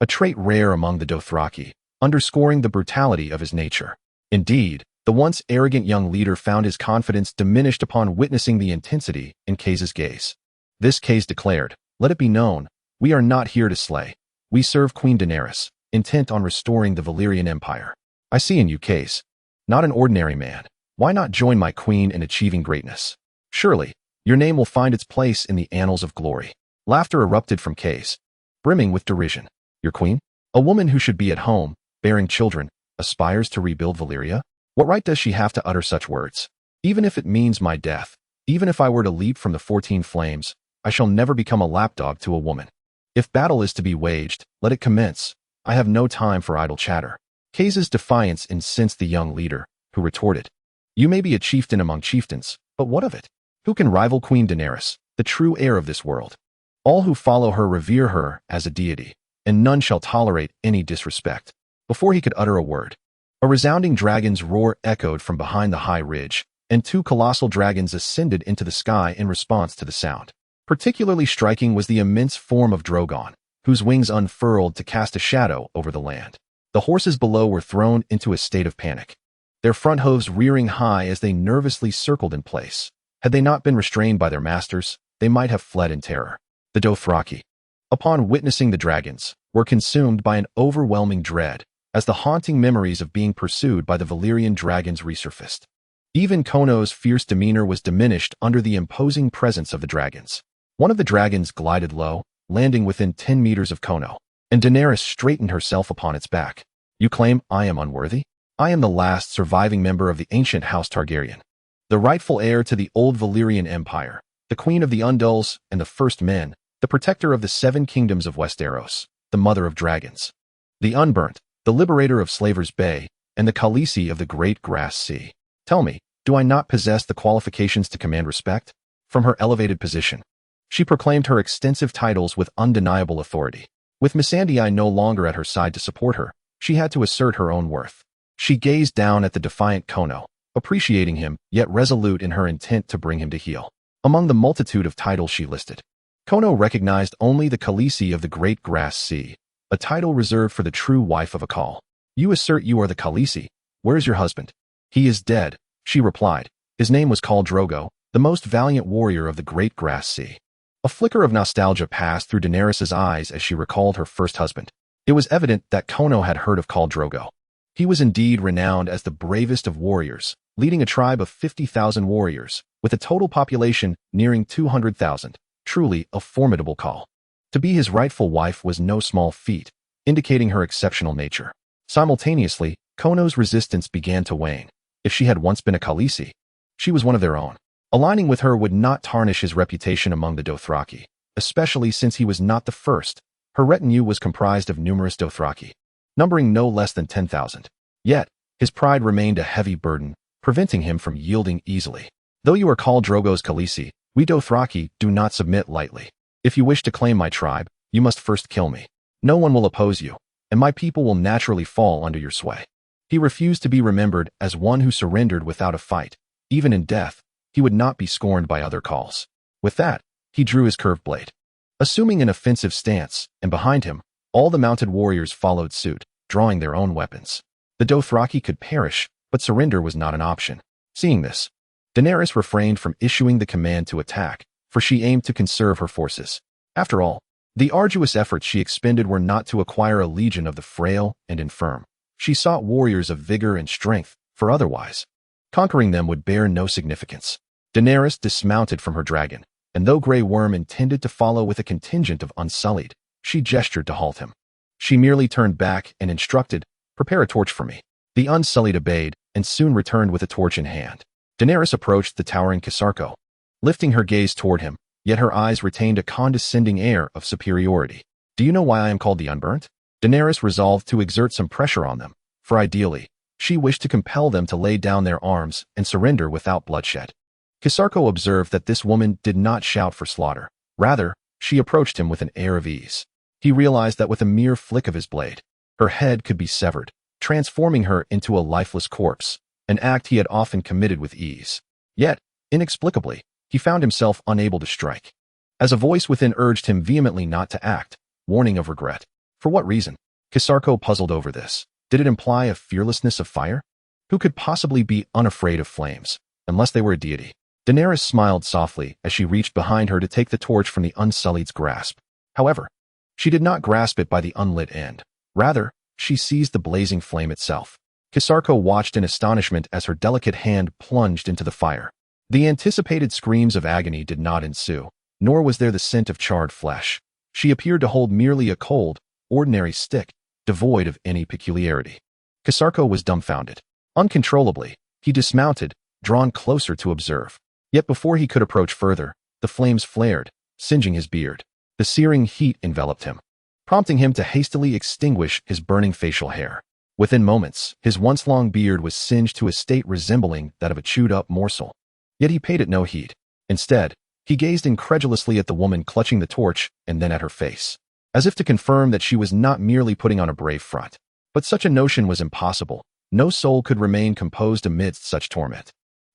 a trait rare among the Dothraki, underscoring the brutality of his nature. Indeed, the once arrogant young leader found his confidence diminished upon witnessing the intensity in Case's gaze. This Case declared, "Let it be known, we are not here to slay. We serve Queen Daenerys, intent on restoring the Valyrian Empire. I see in you, Case, not an ordinary man. Why not join my queen in achieving greatness? Surely, your name will find its place in the annals of glory." Laughter erupted from Case, brimming with derision. "Your queen? A woman who should be at home, bearing children, aspires to rebuild Valyria? What right does she have to utter such words? Even if it means my death, even if I were to leap from the 14 flames, I shall never become a lapdog to a woman. If battle is to be waged, let it commence. I have no time for idle chatter." Case's defiance incensed the young leader, who retorted, "You may be a chieftain among chieftains, but what of it? Who can rival Queen Daenerys, the true heir of this world? All who follow her revere her as a deity, and none shall tolerate any disrespect." Before he could utter a word, a resounding dragon's roar echoed from behind the high ridge, and 2 colossal dragons ascended into the sky in response to the sound. Particularly striking was the immense form of Drogon, whose wings unfurled to cast a shadow over the land. The horses below were thrown into a state of panic, their front hooves rearing high as they nervously circled in place. Had they not been restrained by their masters, they might have fled in terror. The Dothraki, upon witnessing the dragons, were consumed by an overwhelming dread, as the haunting memories of being pursued by the Valyrian dragons resurfaced. Even Kono's fierce demeanor was diminished under the imposing presence of the dragons. One of the dragons glided low, landing within 10 meters of Kono, and Daenerys straightened herself upon its back. You claim I am unworthy? I am the last surviving member of the ancient House Targaryen, the rightful heir to the old Valyrian Empire, the queen of the Undulls and the First Men, the protector of the 7 kingdoms of Westeros, the mother of dragons, the unburnt, the liberator of Slaver's Bay, and the Khaleesi of the Great Grass Sea. Tell me, do I not possess the qualifications to command respect? From her elevated position, she proclaimed her extensive titles with undeniable authority. With Missandei no longer at her side to support her, she had to assert her own worth. She gazed down at the defiant Kono, appreciating him, yet resolute in her intent to bring him to heel. Among the multitude of titles she listed, Kono recognized only the Khaleesi of the Great Grass Sea, a title reserved for the true wife of a Khal. You assert you are the Khaleesi. Where is your husband? He is dead, she replied. His name was Khal Drogo, the most valiant warrior of the Great Grass Sea. A flicker of nostalgia passed through Daenerys' eyes as she recalled her first husband. It was evident that Kono had heard of Khal Drogo. He was indeed renowned as the bravest of warriors, leading a tribe of 50,000 warriors, with a total population nearing 200,000. Truly a formidable Khal. To be his rightful wife was no small feat, indicating her exceptional nature. Simultaneously, Kono's resistance began to wane. If she had once been a Khaleesi, she was one of their own. Aligning with her would not tarnish his reputation among the Dothraki, especially since he was not the first. Her retinue was comprised of numerous Dothraki, numbering no less than 10,000. Yet, his pride remained a heavy burden, preventing him from yielding easily. Though you are Khal Drogo's Khaleesi, we Dothraki do not submit lightly. If you wish to claim my tribe, you must first kill me. No one will oppose you, and my people will naturally fall under your sway. He refused to be remembered as one who surrendered without a fight. Even in death, he would not be scorned by other Khals. With that, he drew his curved blade, assuming an offensive stance, and behind him, all the mounted warriors followed suit, drawing their own weapons. The Dothraki could perish, but surrender was not an option. Seeing this, Daenerys refrained from issuing the command to attack, for she aimed to conserve her forces. After all, the arduous efforts she expended were not to acquire a legion of the frail and infirm. She sought warriors of vigor and strength, for otherwise, conquering them would bear no significance. Daenerys dismounted from her dragon, and though Grey Worm intended to follow with a contingent of Unsullied, she gestured to halt him. She merely turned back and instructed, "Prepare a torch for me." The Unsullied obeyed, and soon returned with a torch in hand. Daenerys approached the towering Kisarko, lifting her gaze toward him, yet her eyes retained a condescending air of superiority. Do you know why I am called the Unburnt? Daenerys resolved to exert some pressure on them, for ideally, she wished to compel them to lay down their arms and surrender without bloodshed. Kisarko observed that this woman did not shout for slaughter. Rather, she approached him with an air of ease. He realized that with a mere flick of his blade, her head could be severed, transforming her into a lifeless corpse, an act he had often committed with ease. Yet, inexplicably, he found himself unable to strike, as a voice within urged him vehemently not to act, warning of regret. For what reason? Kisarko puzzled over this. Did it imply a fearlessness of fire? Who could possibly be unafraid of flames, unless they were a deity? Daenerys smiled softly as she reached behind her to take the torch from the Unsullied's grasp. However, she did not grasp it by the unlit end. Rather, she seized the blazing flame itself. Kisarko watched in astonishment as her delicate hand plunged into the fire. The anticipated screams of agony did not ensue, nor was there the scent of charred flesh. She appeared to hold merely a cold, ordinary stick, devoid of any peculiarity. Kisarko was dumbfounded. Uncontrollably, he dismounted, drawn closer to observe. Yet before he could approach further, the flames flared, singeing his beard. The searing heat enveloped him, prompting him to hastily extinguish his burning facial hair. Within moments, his once long beard was singed to a state resembling that of a chewed-up morsel. Yet he paid it no heed. Instead, he gazed incredulously at the woman clutching the torch and then at her face, as if to confirm that she was not merely putting on a brave front. But such a notion was impossible. No soul could remain composed amidst such torment.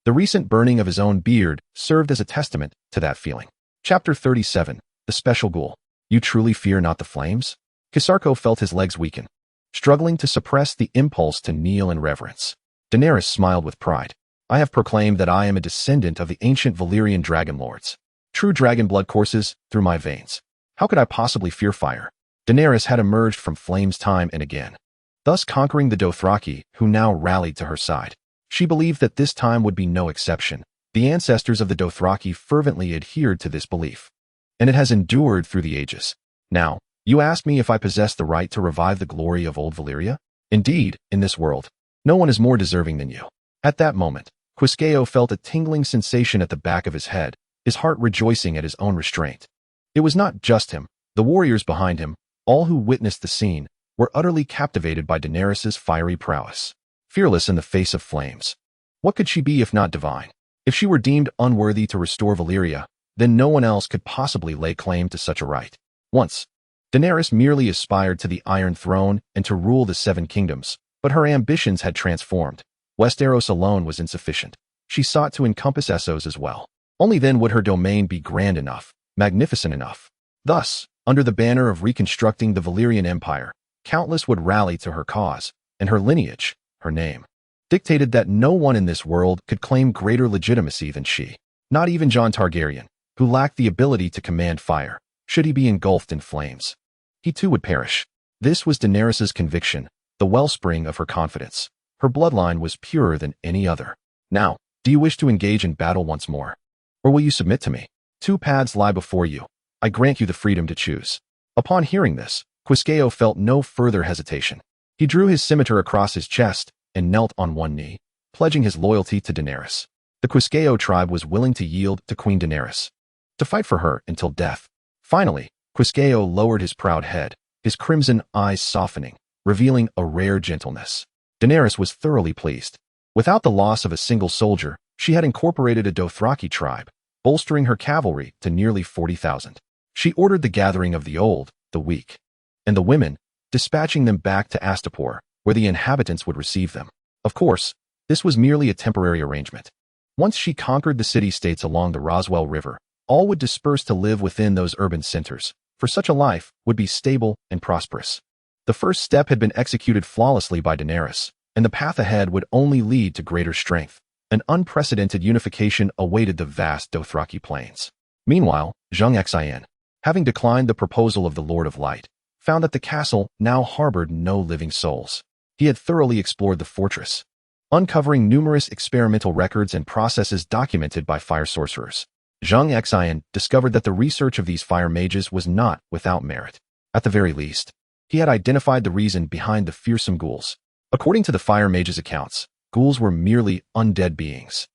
The recent burning of his own beard served as a testament to that feeling. Chapter 37. The Special Ghoul. You truly fear not the flames? Kisarko felt his legs weaken, struggling to suppress the impulse to kneel in reverence. Daenerys smiled with pride. I have proclaimed that I am a descendant of the ancient Valyrian dragon lords. True dragon blood courses through my veins. How could I possibly fear fire? Daenerys had emerged from flames time and again, thus conquering the Dothraki, who now rallied to her side. She believed that this time would be no exception. The ancestors of the Dothraki fervently adhered to this belief, and it has endured through the ages. Now, you ask me if I possess the right to revive the glory of old Valyria? Indeed, in this world, no one is more deserving than you. At that moment, Quisqueo felt a tingling sensation at the back of his head, his heart rejoicing at his own restraint. It was not just him. The warriors behind him, all who witnessed the scene, were utterly captivated by Daenerys' fiery prowess. Fearless in the face of flames. What could she be if not divine? If she were deemed unworthy to restore Valyria, then no one else could possibly lay claim to such a right. Once, Daenerys merely aspired to the Iron Throne and to rule the Seven Kingdoms, but her ambitions had transformed. Westeros alone was insufficient. She sought to encompass Essos as well. Only then would her domain be grand enough, magnificent enough. Thus, under the banner of reconstructing the Valyrian Empire, countless would rally to her cause, and her lineage, her name, dictated that no one in this world could claim greater legitimacy than she. Not even Jon Targaryen, who lacked the ability to command fire, should he be engulfed in flames. He too would perish. This was Daenerys' conviction, the wellspring of her confidence. Her bloodline was purer than any other. Now, do you wish to engage in battle once more? Or will you submit to me? Two paths lie before you. I grant you the freedom to choose. Upon hearing this, Quisqueo felt no further hesitation. He drew his scimitar across his chest and knelt on one knee, pledging his loyalty to Daenerys. The Quisqueo tribe was willing to yield to Queen Daenerys, to fight for her until death. Finally, Quisqueo lowered his proud head, his crimson eyes softening, revealing a rare gentleness. Daenerys was thoroughly pleased. Without the loss of a single soldier, she had incorporated a Dothraki tribe, bolstering her cavalry to nearly 40,000. She ordered the gathering of the old, the weak, and the women, dispatching them back to Astapor, where the inhabitants would receive them. Of course, this was merely a temporary arrangement. Once she conquered the city-states along the Roswell River, all would disperse to live within those urban centers, for such a life would be stable and prosperous. The first step had been executed flawlessly by Daenerys, and the path ahead would only lead to greater strength. An unprecedented unification awaited the vast Dothraki plains. Meanwhile, Zheng Xin, having declined the proposal of the Lord of Light, found that the castle now harbored no living souls. He had thoroughly explored the fortress, uncovering numerous experimental records and processes documented by fire sorcerers. Zheng Xin discovered that the research of these fire mages was not without merit. At the very least, he had identified the reason behind the fearsome ghouls. According to the fire mages' accounts, ghouls were merely undead beings,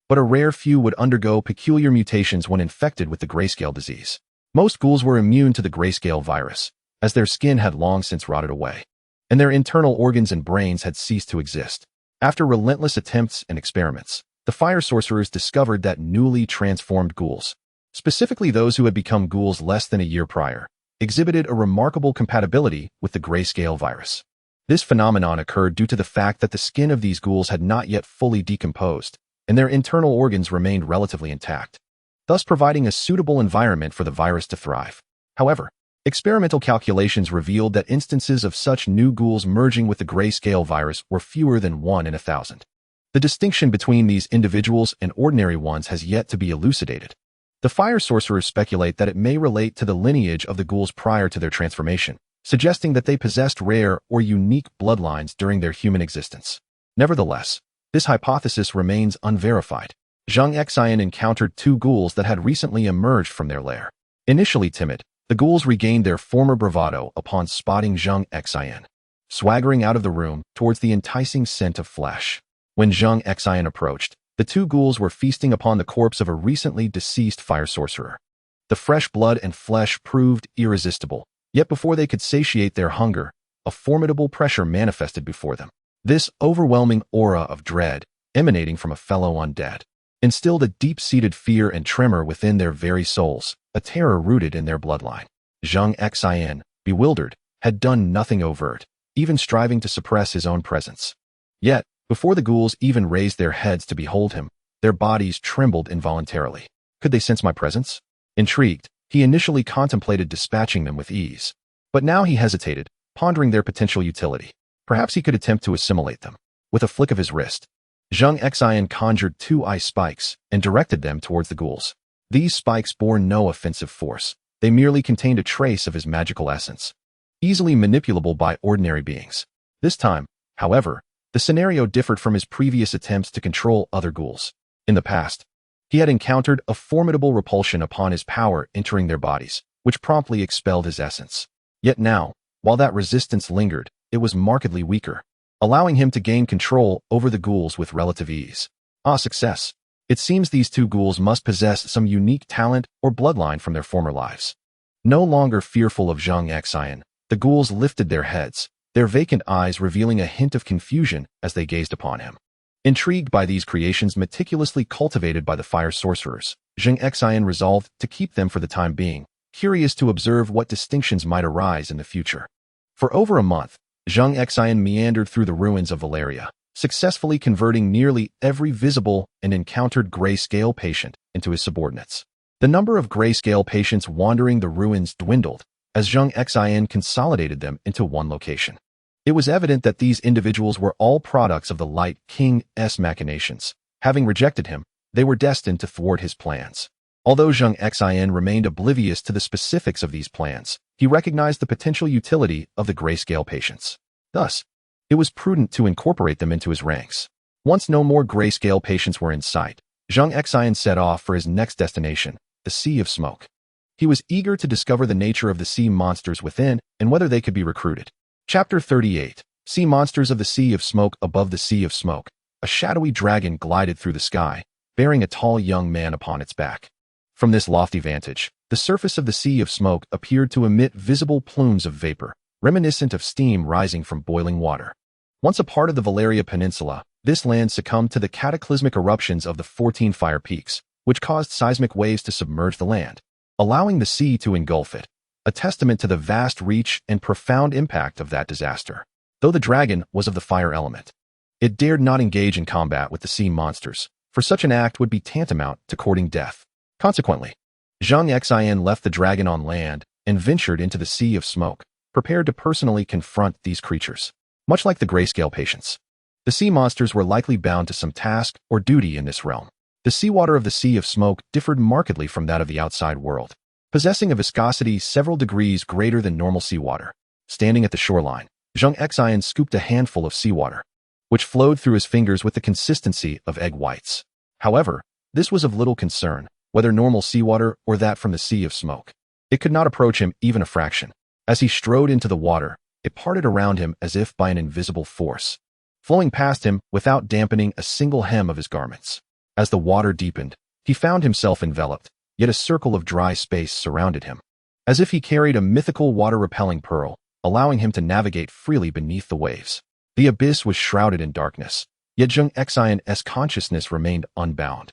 but a rare few would undergo peculiar mutations when infected with the grayscale disease. Most ghouls were immune to the grayscale virus, as their skin had long since rotted away, and their internal organs and brains had ceased to exist. After relentless attempts and experiments, the fire sorcerers discovered that newly transformed ghouls, specifically those who had become ghouls less than a year prior, exhibited a remarkable compatibility with the grayscale virus. This phenomenon occurred due to the fact that the skin of these ghouls had not yet fully decomposed, and their internal organs remained relatively intact, thus providing a suitable environment for the virus to thrive. However, experimental calculations revealed that instances of such new ghouls merging with the grayscale virus were fewer than 1 in 1,000. The distinction between these individuals and ordinary ones has yet to be elucidated. The fire sorcerers speculate that it may relate to the lineage of the ghouls prior to their transformation, suggesting that they possessed rare or unique bloodlines during their human existence. Nevertheless, this hypothesis remains unverified. Zheng Xin encountered two ghouls that had recently emerged from their lair. Initially timid, the ghouls regained their former bravado upon spotting Zheng Xin, swaggering out of the room towards the enticing scent of flesh. When Zheng Xin approached, the two ghouls were feasting upon the corpse of a recently deceased fire sorcerer. The fresh blood and flesh proved irresistible, yet before they could satiate their hunger, a formidable pressure manifested before them. This overwhelming aura of dread, emanating from a fellow undead, instilled a deep-seated fear and tremor within their very souls, a terror rooted in their bloodline. Zheng Xin, bewildered, had done nothing overt, even striving to suppress his own presence. Yet, before the ghouls even raised their heads to behold him, their bodies trembled involuntarily. Could they sense my presence? Intrigued, He initially contemplated dispatching them with ease, but now he hesitated, pondering their potential utility. Perhaps he could attempt to assimilate them. With a flick of his wrist, Zheng Xin conjured 2 ice spikes and directed them towards the ghouls. These spikes bore no offensive force. They merely contained a trace of his magical essence, easily manipulable by ordinary beings. This time, however, the scenario differed from his previous attempts to control other ghouls. In the past, he had encountered a formidable repulsion upon his power entering their bodies, which promptly expelled his essence. Yet now, while that resistance lingered, it was markedly weaker, allowing him to gain control over the ghouls with relative ease. Success. It seems these 2 ghouls must possess some unique talent or bloodline from their former lives. No longer fearful of Zheng Xin, the ghouls lifted their heads, their vacant eyes revealing a hint of confusion as they gazed upon him. Intrigued by these creations meticulously cultivated by the fire sorcerers, Zheng Xin resolved to keep them for the time being, curious to observe what distinctions might arise in the future. For over a month, Zheng Xin meandered through the ruins of Valeria, successfully converting nearly every visible and encountered grayscale patient into his subordinates. The number of grayscale patients wandering the ruins dwindled as Zheng Xin consolidated them into one location. It was evident that these individuals were all products of the Light King's machinations. Having rejected him, they were destined to thwart his plans. Although Zheng Xin remained oblivious to the specifics of these plans, he recognized the potential utility of the grayscale patients. Thus, it was prudent to incorporate them into his ranks. Once no more grayscale patients were in sight, Zheng Xin set off for his next destination, the Sea of Smoke. He was eager to discover the nature of the sea monsters within and whether they could be recruited. Chapter 38. Sea Monsters of the Sea of Smoke. Above the Sea of Smoke, a shadowy dragon glided through the sky, bearing a tall young man upon its back. From this lofty vantage, the surface of the Sea of Smoke appeared to emit visible plumes of vapor, reminiscent of steam rising from boiling water. Once a part of the Valeria Peninsula, this land succumbed to the cataclysmic eruptions of the 14 fire peaks, which caused seismic waves to submerge the land, allowing the sea to engulf it, a testament to the vast reach and profound impact of that disaster. Though the dragon was of the fire element, it dared not engage in combat with the sea monsters, for such an act would be tantamount to courting death. Consequently, Zheng Xin left the dragon on land and ventured into the Sea of Smoke, prepared to personally confront these creatures. Much like the grayscale patients, the sea monsters were likely bound to some task or duty in this realm. The seawater of the Sea of Smoke differed markedly from that of the outside world, possessing a viscosity several degrees greater than normal seawater. Standing at the shoreline, Zheng Xin scooped a handful of seawater, which flowed through his fingers with the consistency of egg whites. However, this was of little concern, whether normal seawater or that from the Sea of Smoke. It could not approach him even a fraction. As he strode into the water, it parted around him as if by an invisible force, flowing past him without dampening a single hem of his garments. As the water deepened, he found himself enveloped, yet a circle of dry space surrounded him, as if he carried a mythical water-repelling pearl, allowing him to navigate freely beneath the waves. The abyss was shrouded in darkness, yet Zheng Xin's consciousness remained unbound.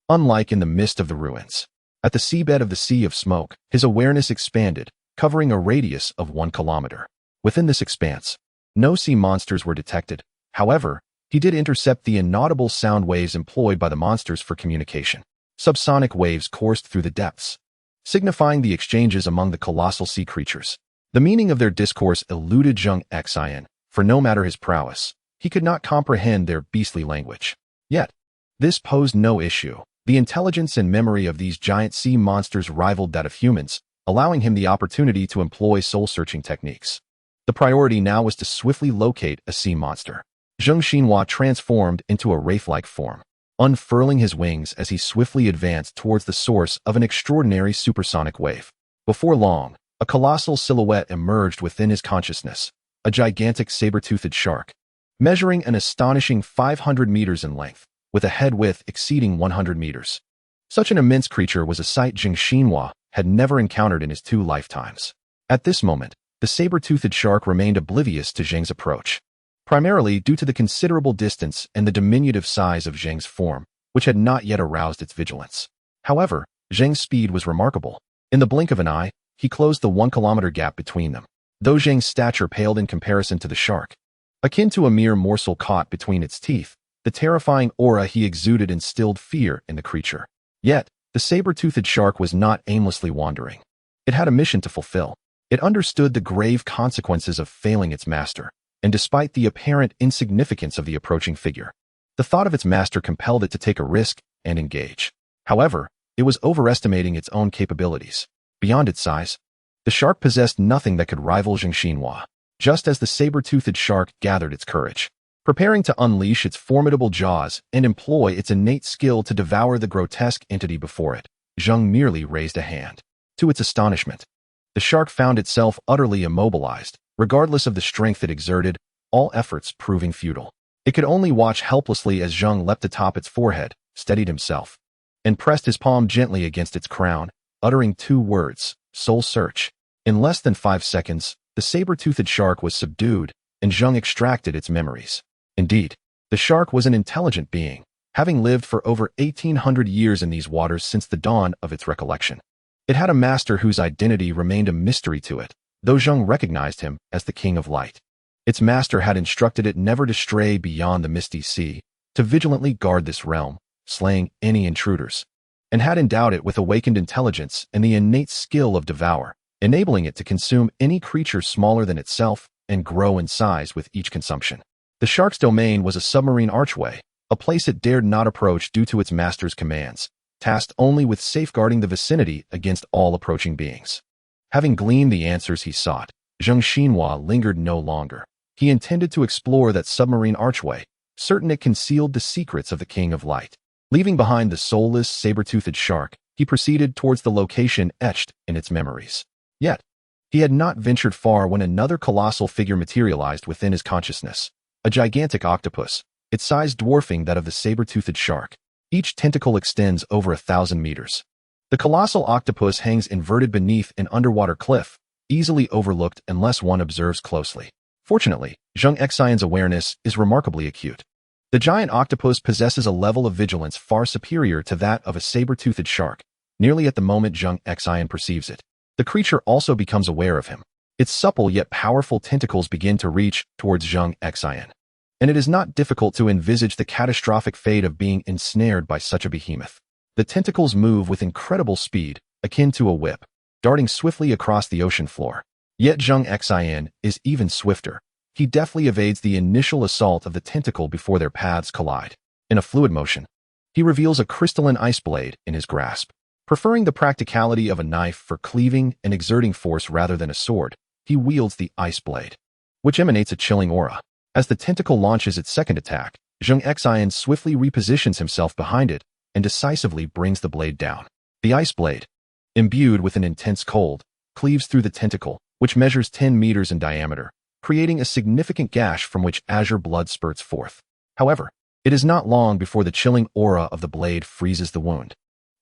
Unlike in the midst of the ruins, at the seabed of the Sea of Smoke, his awareness expanded, covering a radius of 1 kilometer. Within this expanse, no sea monsters were detected. However, he did intercept the inaudible sound waves employed by the monsters for communication. Subsonic waves coursed through the depths, signifying the exchanges among the colossal sea creatures. The meaning of their discourse eluded Zheng Xin, for no matter his prowess, he could not comprehend their beastly language. Yet, this posed no issue. The intelligence and memory of these giant sea monsters rivaled that of humans, allowing him the opportunity to employ soul-searching techniques. The priority now was to swiftly locate a sea monster. Zheng Xin transformed into a wraith-like form, unfurling his wings as he swiftly advanced towards the source of an extraordinary supersonic wave. Before long, a colossal silhouette emerged within his consciousness, a gigantic saber-toothed shark, measuring an astonishing 500 meters in length, with a head width exceeding 100 meters. Such an immense creature was a sight Zheng Xin had never encountered in his 2 lifetimes. At this moment, the saber-toothed shark remained oblivious to Zheng's approach, primarily due to the considerable distance and the diminutive size of Zheng's form, which had not yet aroused its vigilance. However, Zheng's speed was remarkable. In the blink of an eye, he closed the 1 kilometer gap between them. Though Zheng's stature paled in comparison to the shark, akin to a mere morsel caught between its teeth, the terrifying aura he exuded instilled fear in the creature. Yet, the saber-toothed shark was not aimlessly wandering. It had a mission to fulfill. It understood the grave consequences of failing its master, and despite the apparent insignificance of the approaching figure, the thought of its master compelled it to take a risk and engage. However, it was overestimating its own capabilities. Beyond its size, the shark possessed nothing that could rival Zheng Xin. Just as the saber-toothed shark gathered its courage, preparing to unleash its formidable jaws and employ its innate skill to devour the grotesque entity before it, Zheng merely raised a hand. To its astonishment, the shark found itself utterly immobilized, regardless of the strength it exerted, all efforts proving futile. It could only watch helplessly as Zheng leapt atop its forehead, steadied himself, and pressed his palm gently against its crown, uttering 2 words, soul search. In less than 5 seconds, the saber-toothed shark was subdued, and Zheng extracted its memories. Indeed, the shark was an intelligent being, having lived for over 1,800 years in these waters since the dawn of its recollection. It had a master whose identity remained a mystery to it, though Zheng recognized him as the King of Light. Its master had instructed it never to stray beyond the misty sea, to vigilantly guard this realm, slaying any intruders, and had endowed it with awakened intelligence and the innate skill of devour, enabling it to consume any creature smaller than itself and grow in size with each consumption. The shark's domain was a submarine archway, a place it dared not approach due to its master's commands, tasked only with safeguarding the vicinity against all approaching beings. Having gleaned the answers he sought, Zheng Xin lingered no longer. He intended to explore that submarine archway, certain it concealed the secrets of the King of Light. Leaving behind the soulless, saber-toothed shark, he proceeded towards the location etched in its memories. Yet, he had not ventured far when another colossal figure materialized within his consciousness, a gigantic octopus, its size dwarfing that of the saber-toothed shark. Each tentacle extends over 1,000 meters. The colossal octopus hangs inverted beneath an underwater cliff, easily overlooked unless one observes closely. Fortunately, Zheng Xin's awareness is remarkably acute. The giant octopus possesses a level of vigilance far superior to that of a saber-toothed shark. Nearly at the moment Zheng Xin perceives it, the creature also becomes aware of him. Its supple yet powerful tentacles begin to reach towards Zheng Xin, and it is not difficult to envisage the catastrophic fate of being ensnared by such a behemoth. The tentacles move with incredible speed, akin to a whip, darting swiftly across the ocean floor. Yet Zheng Xin is even swifter. He deftly evades the initial assault of the tentacle before their paths collide. In a fluid motion, he reveals a crystalline ice blade in his grasp. Preferring the practicality of a knife for cleaving and exerting force rather than a sword, he wields the ice blade, which emanates a chilling aura. As the tentacle launches its second attack, Zheng Xin swiftly repositions himself behind it and decisively brings the blade down. The ice blade, imbued with an intense cold, cleaves through the tentacle, which measures 10 meters in diameter, creating a significant gash from which azure blood spurts forth. However, it is not long before the chilling aura of the blade freezes the wound,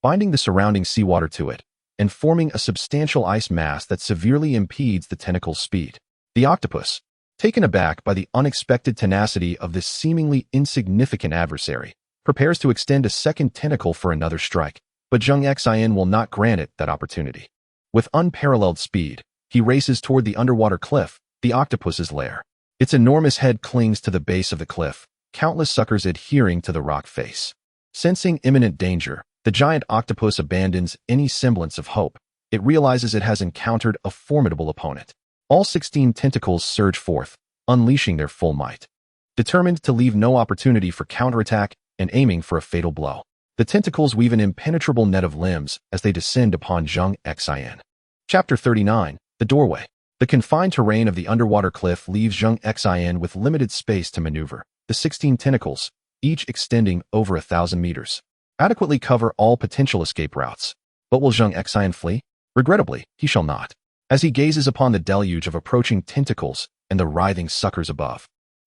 binding the surrounding seawater to it, and forming a substantial ice mass that severely impedes the tentacle's speed. The octopus, taken aback by the unexpected tenacity of this seemingly insignificant adversary, prepares to extend a second tentacle for another strike, but Zheng Xin will not grant it that opportunity. With unparalleled speed, he races toward the underwater cliff, the octopus's lair. Its enormous head clings to the base of the cliff, countless suckers adhering to the rock face. Sensing imminent danger, the giant octopus abandons any semblance of hope. It realizes it has encountered a formidable opponent. All 16 tentacles surge forth, unleashing their full might. Determined to leave no opportunity for counterattack and aiming for a fatal blow, the tentacles weave an impenetrable net of limbs as they descend upon Zheng Xin. Chapter 39, The Doorway. The confined terrain of the underwater cliff leaves Zheng Xin with limited space to maneuver. The 16 tentacles, each extending over 1,000 meters, adequately cover all potential escape routes. But will Zheng Xin flee? Regrettably, he shall not. As he gazes upon the deluge of approaching tentacles and the writhing suckers above,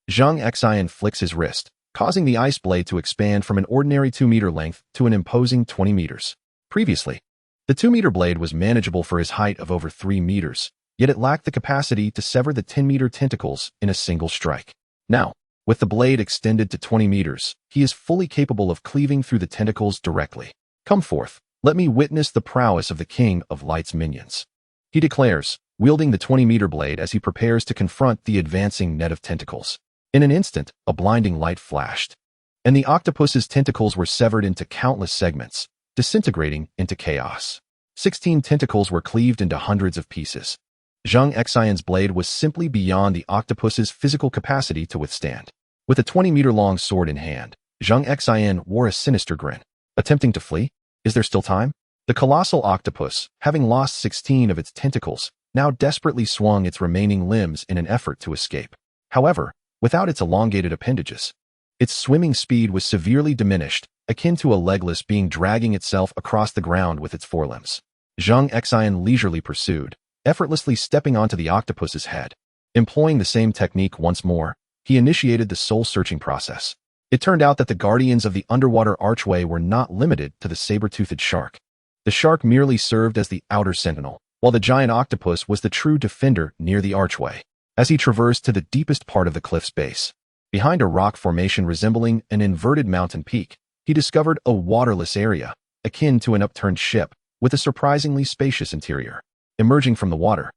Zheng Xin flicks his wrist, causing the ice blade to expand from an ordinary 2-meter length to an imposing 20 meters. Previously, the 2-meter blade was manageable for his height of over 3 meters, yet it lacked the capacity to sever the 10-meter tentacles in a single strike. Now, with the blade extended to 20 meters, he is fully capable of cleaving through the tentacles directly. Come forth, let me witness the prowess of the King of Light's minions, he declares, wielding the 20-meter blade as he prepares to confront the advancing net of tentacles. In an instant, a blinding light flashed, and the octopus's tentacles were severed into countless segments, disintegrating into chaos. 16 tentacles were cleaved into hundreds of pieces. Zheng Xian's blade was simply beyond the octopus's physical capacity to withstand. With a 20-meter-long sword in hand, Zheng Xian wore a sinister grin. Attempting to flee? Is there still time? The colossal octopus, having lost 16 of its tentacles, now desperately swung its remaining limbs in an effort to escape. However, without its elongated appendages, its swimming speed was severely diminished, akin to a legless being dragging itself across the ground with its forelimbs. Zheng Xian leisurely pursued, effortlessly stepping onto the octopus's head. Employing the same technique once more, he initiated the soul-searching process. It turned out that the guardians of the underwater archway were not limited to the saber-toothed shark. The shark merely served as the outer sentinel, while the giant octopus was the true defender near the archway. As he traversed to the deepest part of the cliff's base, behind a rock formation resembling an inverted mountain peak, he discovered a waterless area, akin to an upturned ship, with a surprisingly spacious interior. Emerging from the water,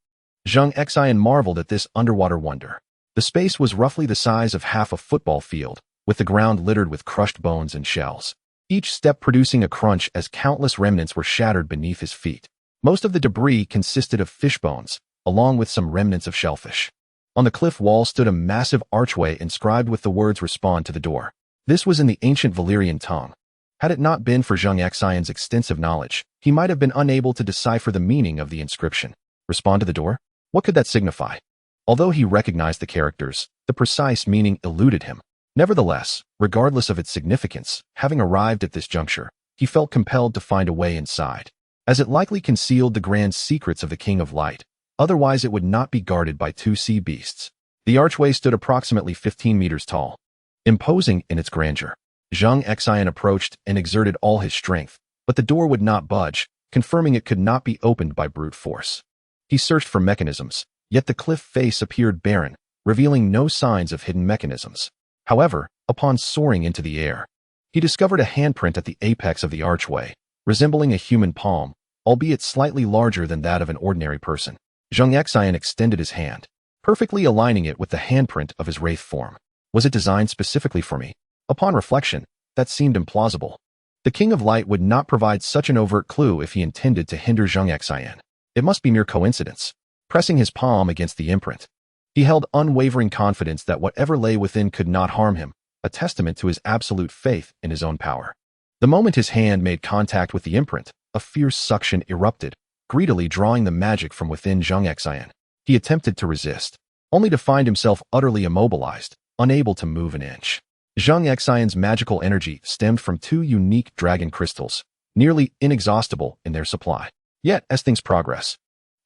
Zheng Xian marveled at this underwater wonder. The space was roughly the size of half a football field, with the ground littered with crushed bones and shells, each step producing a crunch as countless remnants were shattered beneath his feet. Most of the debris consisted of fish bones, along with some remnants of shellfish. On the cliff wall stood a massive archway inscribed with the words "Respond" to the door. This was in the ancient Valyrian tongue. Had it not been for Zheng Xian's extensive knowledge, he might have been unable to decipher the meaning of the inscription. Respond to the door? What could that signify? Although he recognized the characters, the precise meaning eluded him. Nevertheless, regardless of its significance, having arrived at this juncture, he felt compelled to find a way inside, as it likely concealed the grand secrets of the King of Light. Otherwise, it would not be guarded by two sea beasts. The archway stood approximately 15 meters tall, imposing in its grandeur. Zheng Xian approached and exerted all his strength, but the door would not budge, confirming it could not be opened by brute force. He searched for mechanisms, yet the cliff face appeared barren, revealing no signs of hidden mechanisms. However, upon soaring into the air, he discovered a handprint at the apex of the archway, resembling a human palm, albeit slightly larger than that of an ordinary person. Zheng Xian extended his hand, perfectly aligning it with the handprint of his wraith form. Was it designed specifically for me? Upon reflection, that seemed implausible. The King of Light would not provide such an overt clue if he intended to hinder Zheng Xian. It must be mere coincidence. Pressing his palm against the imprint, he held unwavering confidence that whatever lay within could not harm him, a testament to his absolute faith in his own power. The moment his hand made contact with the imprint, a fierce suction erupted, greedily drawing the magic from within Zheng Xian. He attempted to resist, only to find himself utterly immobilized, unable to move an inch. Zheng Xian's magical energy stemmed from two unique dragon crystals, nearly inexhaustible in their supply. Yet, as things progress,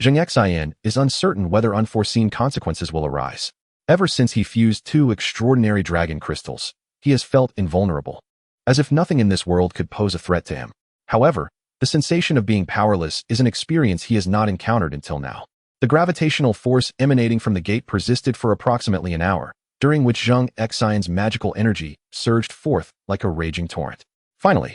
Zheng Xian is uncertain whether unforeseen consequences will arise. Ever since he fused two extraordinary dragon crystals, he has felt invulnerable, as if nothing in this world could pose a threat to him. However, the sensation of being powerless is an experience he has not encountered until now. The gravitational force emanating from the gate persisted for approximately an hour, during which Zheng Xian's magical energy surged forth like a raging torrent. Finally,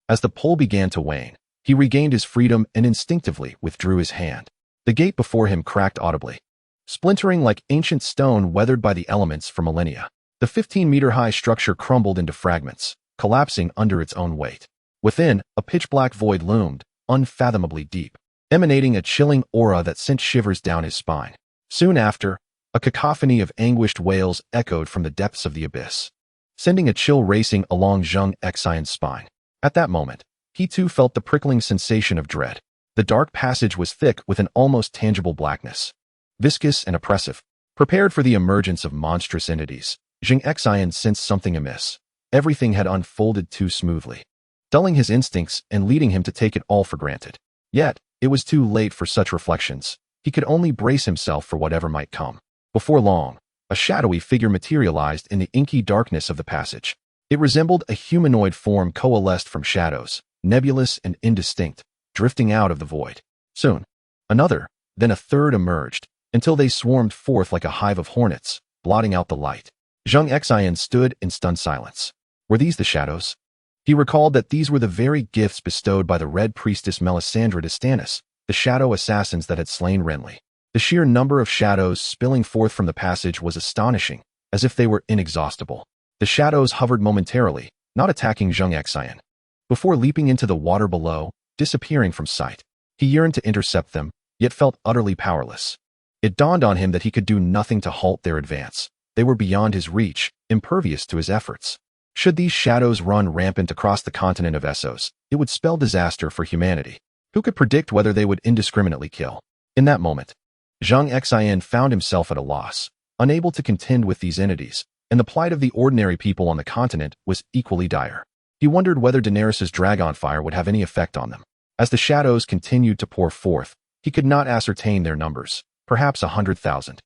as the pull began to wane, he regained his freedom and instinctively withdrew his hand. The gate before him cracked audibly, splintering like ancient stone weathered by the elements for millennia. The 15-meter-high structure crumbled into fragments, collapsing under its own weight. Within, a pitch-black void loomed, unfathomably deep, emanating a chilling aura that sent shivers down his spine. Soon after, a cacophony of anguished wails echoed from the depths of the abyss, sending a chill racing along Zheng Xian's spine. At that moment, he too felt the prickling sensation of dread. The dark passage was thick with an almost tangible blackness, viscous and oppressive. Prepared for the emergence of monstrous entities, Zheng Xian sensed something amiss. Everything had unfolded too smoothly, dulling his instincts and leading him to take it all for granted. Yet, it was too late for such reflections. He could only brace himself for whatever might come. Before long, a shadowy figure materialized in the inky darkness of the passage. It resembled a humanoid form coalesced from shadows, nebulous and indistinct, drifting out of the void. Soon, another, then a third emerged, until they swarmed forth like a hive of hornets, blotting out the light. Zheng Xian stood in stunned silence. Were these the shadows? He recalled that these were the very gifts bestowed by the Red Priestess Melisandre to Stannis, the shadow assassins that had slain Renly. The sheer number of shadows spilling forth from the passage was astonishing, as if they were inexhaustible. The shadows hovered momentarily, not attacking Zheng Xian, before leaping into the water below, disappearing from sight. He yearned to intercept them, yet felt utterly powerless. It dawned on him that he could do nothing to halt their advance. They were beyond his reach, impervious to his efforts. Should these shadows run rampant across the continent of Essos, it would spell disaster for humanity. Who could predict whether they would indiscriminately kill? In that moment, Zheng Xin found himself at a loss, unable to contend with these entities, and the plight of the ordinary people on the continent was equally dire. He wondered whether Daenerys's dragon fire would have any effect on them. As the shadows continued to pour forth, he could not ascertain their numbers, perhaps 100,000.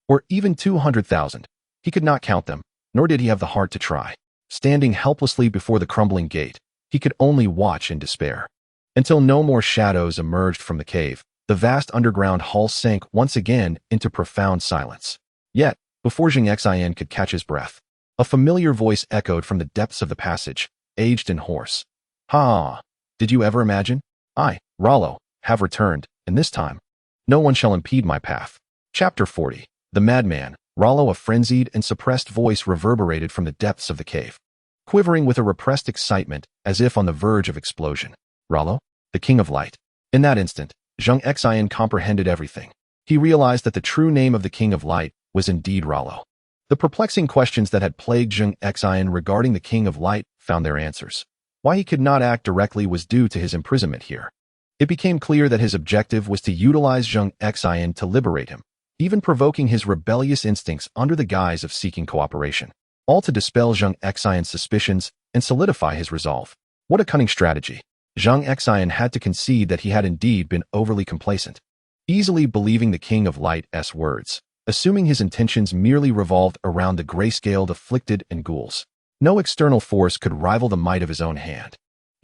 Or even 200,000. He could not count them, nor did he have the heart to try. Standing helplessly before the crumbling gate, he could only watch in despair. Until no more shadows emerged from the cave, the vast underground hall sank once again into profound silence. Yet, before Zheng Xin could catch his breath, a familiar voice echoed from the depths of the passage, aged and hoarse. "Ha! Did you ever imagine? I, Rollo, have returned, and this time, no one shall impede my path." Chapter 40. The Madman. Rollo, a frenzied and suppressed voice reverberated from the depths of the cave, quivering with a repressed excitement as if on the verge of explosion. Rollo, the King of Light. In that instant, Zheng Xin comprehended everything. He realized that the true name of the King of Light was indeed Rollo. The perplexing questions that had plagued Zheng Xin regarding the King of Light found their answers. Why he could not act directly was due to his imprisonment here. It became clear that his objective was to utilize Zheng Xin to liberate him, even provoking his rebellious instincts under the guise of seeking cooperation, all to dispel Zheng Xin's suspicions and solidify his resolve. What a cunning strategy. Zheng Xin had to concede that he had indeed been overly complacent, easily believing the King of Light's words, assuming his intentions merely revolved around the gray-scaled afflicted and ghouls. No external force could rival the might of his own hand.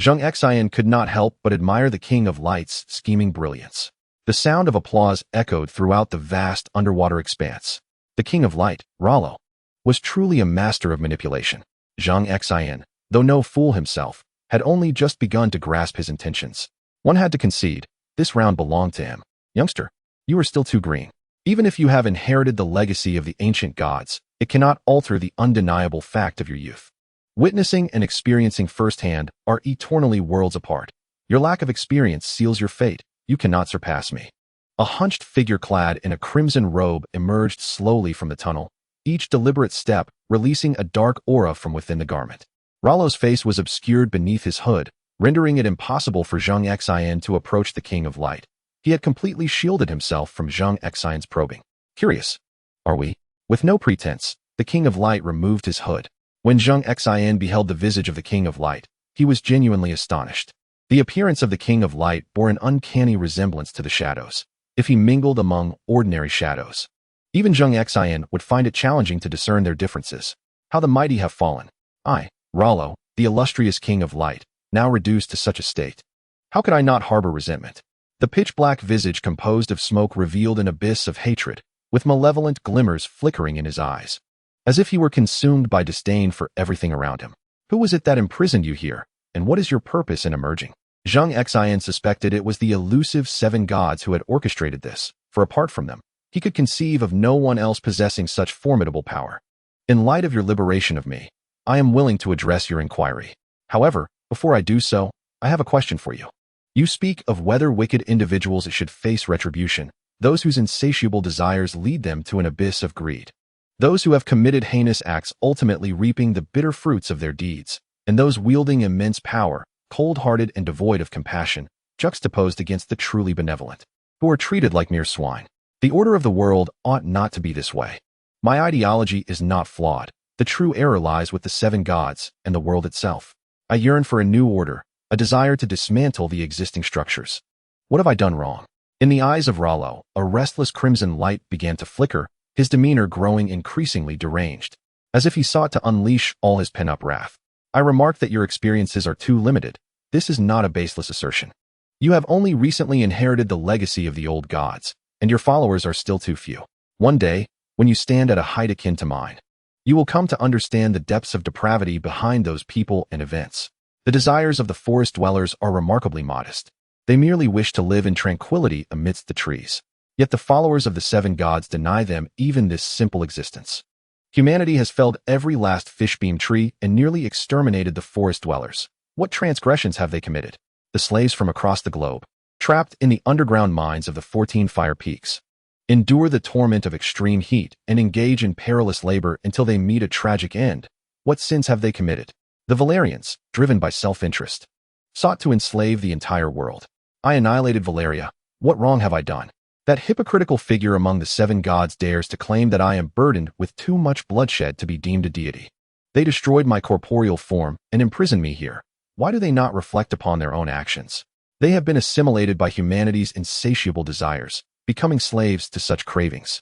Zheng Xin could not help but admire the King of Light's scheming brilliance. The sound of applause echoed throughout the vast underwater expanse. The King of Light, Rollo, was truly a master of manipulation. Zheng Xin, though no fool himself, had only just begun to grasp his intentions. One had to concede, this round belonged to him. Youngster, you are still too green. Even if you have inherited the legacy of the ancient gods, it cannot alter the undeniable fact of your youth. Witnessing and experiencing firsthand are eternally worlds apart. Your lack of experience seals your fate. You cannot surpass me. A hunched figure clad in a crimson robe emerged slowly from the tunnel, each deliberate step releasing a dark aura from within the garment. Rollo's face was obscured beneath his hood, rendering it impossible for Zheng Xin to approach the King of Light. He had completely shielded himself from Zheng Xin's probing. Curious, are we? With no pretense, the King of Light removed his hood. When Zheng Xin beheld the visage of the King of Light, he was genuinely astonished. The appearance of the King of Light bore an uncanny resemblance to the shadows, if he mingled among ordinary shadows. Even Zheng Xin would find it challenging to discern their differences. How the mighty have fallen. I, Rollo, the illustrious King of Light, now reduced to such a state. How could I not harbor resentment? The pitch-black visage composed of smoke revealed an abyss of hatred, with malevolent glimmers flickering in his eyes, as if he were consumed by disdain for everything around him. Who was it that imprisoned you here, and what is your purpose in emerging? Zheng Xin suspected it was the elusive seven gods who had orchestrated this, for apart from them, he could conceive of no one else possessing such formidable power. In light of your liberation of me, I am willing to address your inquiry. However, before I do so, I have a question for you. You speak of whether wicked individuals should face retribution, those whose insatiable desires lead them to an abyss of greed. Those who have committed heinous acts ultimately reaping the bitter fruits of their deeds, and those wielding immense power, cold-hearted and devoid of compassion, juxtaposed against the truly benevolent, who are treated like mere swine. The order of the world ought not to be this way. My ideology is not flawed. The true error lies with the seven gods and the world itself. I yearn for a new order, a desire to dismantle the existing structures. What have I done wrong? In the eyes of Rollo, a restless crimson light began to flicker, his demeanor growing increasingly deranged, as if he sought to unleash all his pent-up wrath. I remark that your experiences are too limited. This is not a baseless assertion. You have only recently inherited the legacy of the old gods, and your followers are still too few. One day, when you stand at a height akin to mine, you will come to understand the depths of depravity behind those people and events. The desires of the forest dwellers are remarkably modest. They merely wish to live in tranquility amidst the trees. Yet the followers of the seven gods deny them even this simple existence. Humanity has felled every last fishbeam tree and nearly exterminated the forest dwellers. What transgressions have they committed? The slaves from across the globe, trapped in the underground mines of the 14 Fire Peaks. Endure the torment of extreme heat and engage in perilous labor until they meet a tragic end. What sins have they committed? The Valyrians, driven by self-interest, sought to enslave the entire world. I annihilated Valyria. What wrong have I done? That hypocritical figure among the 7 gods dares to claim that I am burdened with too much bloodshed to be deemed a deity. They destroyed my corporeal form and imprisoned me here. Why do they not reflect upon their own actions? They have been assimilated by humanity's insatiable desires, becoming slaves to such cravings.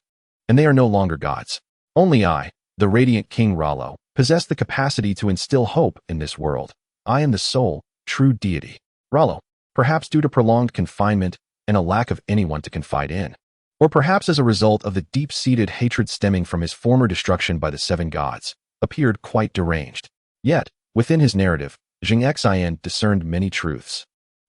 And they are no longer gods. Only I, the radiant King Rollo, possess the capacity to instill hope in this world. I am the sole, true deity. Rollo, perhaps due to prolonged confinement and a lack of anyone to confide in, or perhaps as a result of the deep-seated hatred stemming from his former destruction by the 7 gods, appeared quite deranged. Yet, within his narrative, Zheng Xin discerned many truths.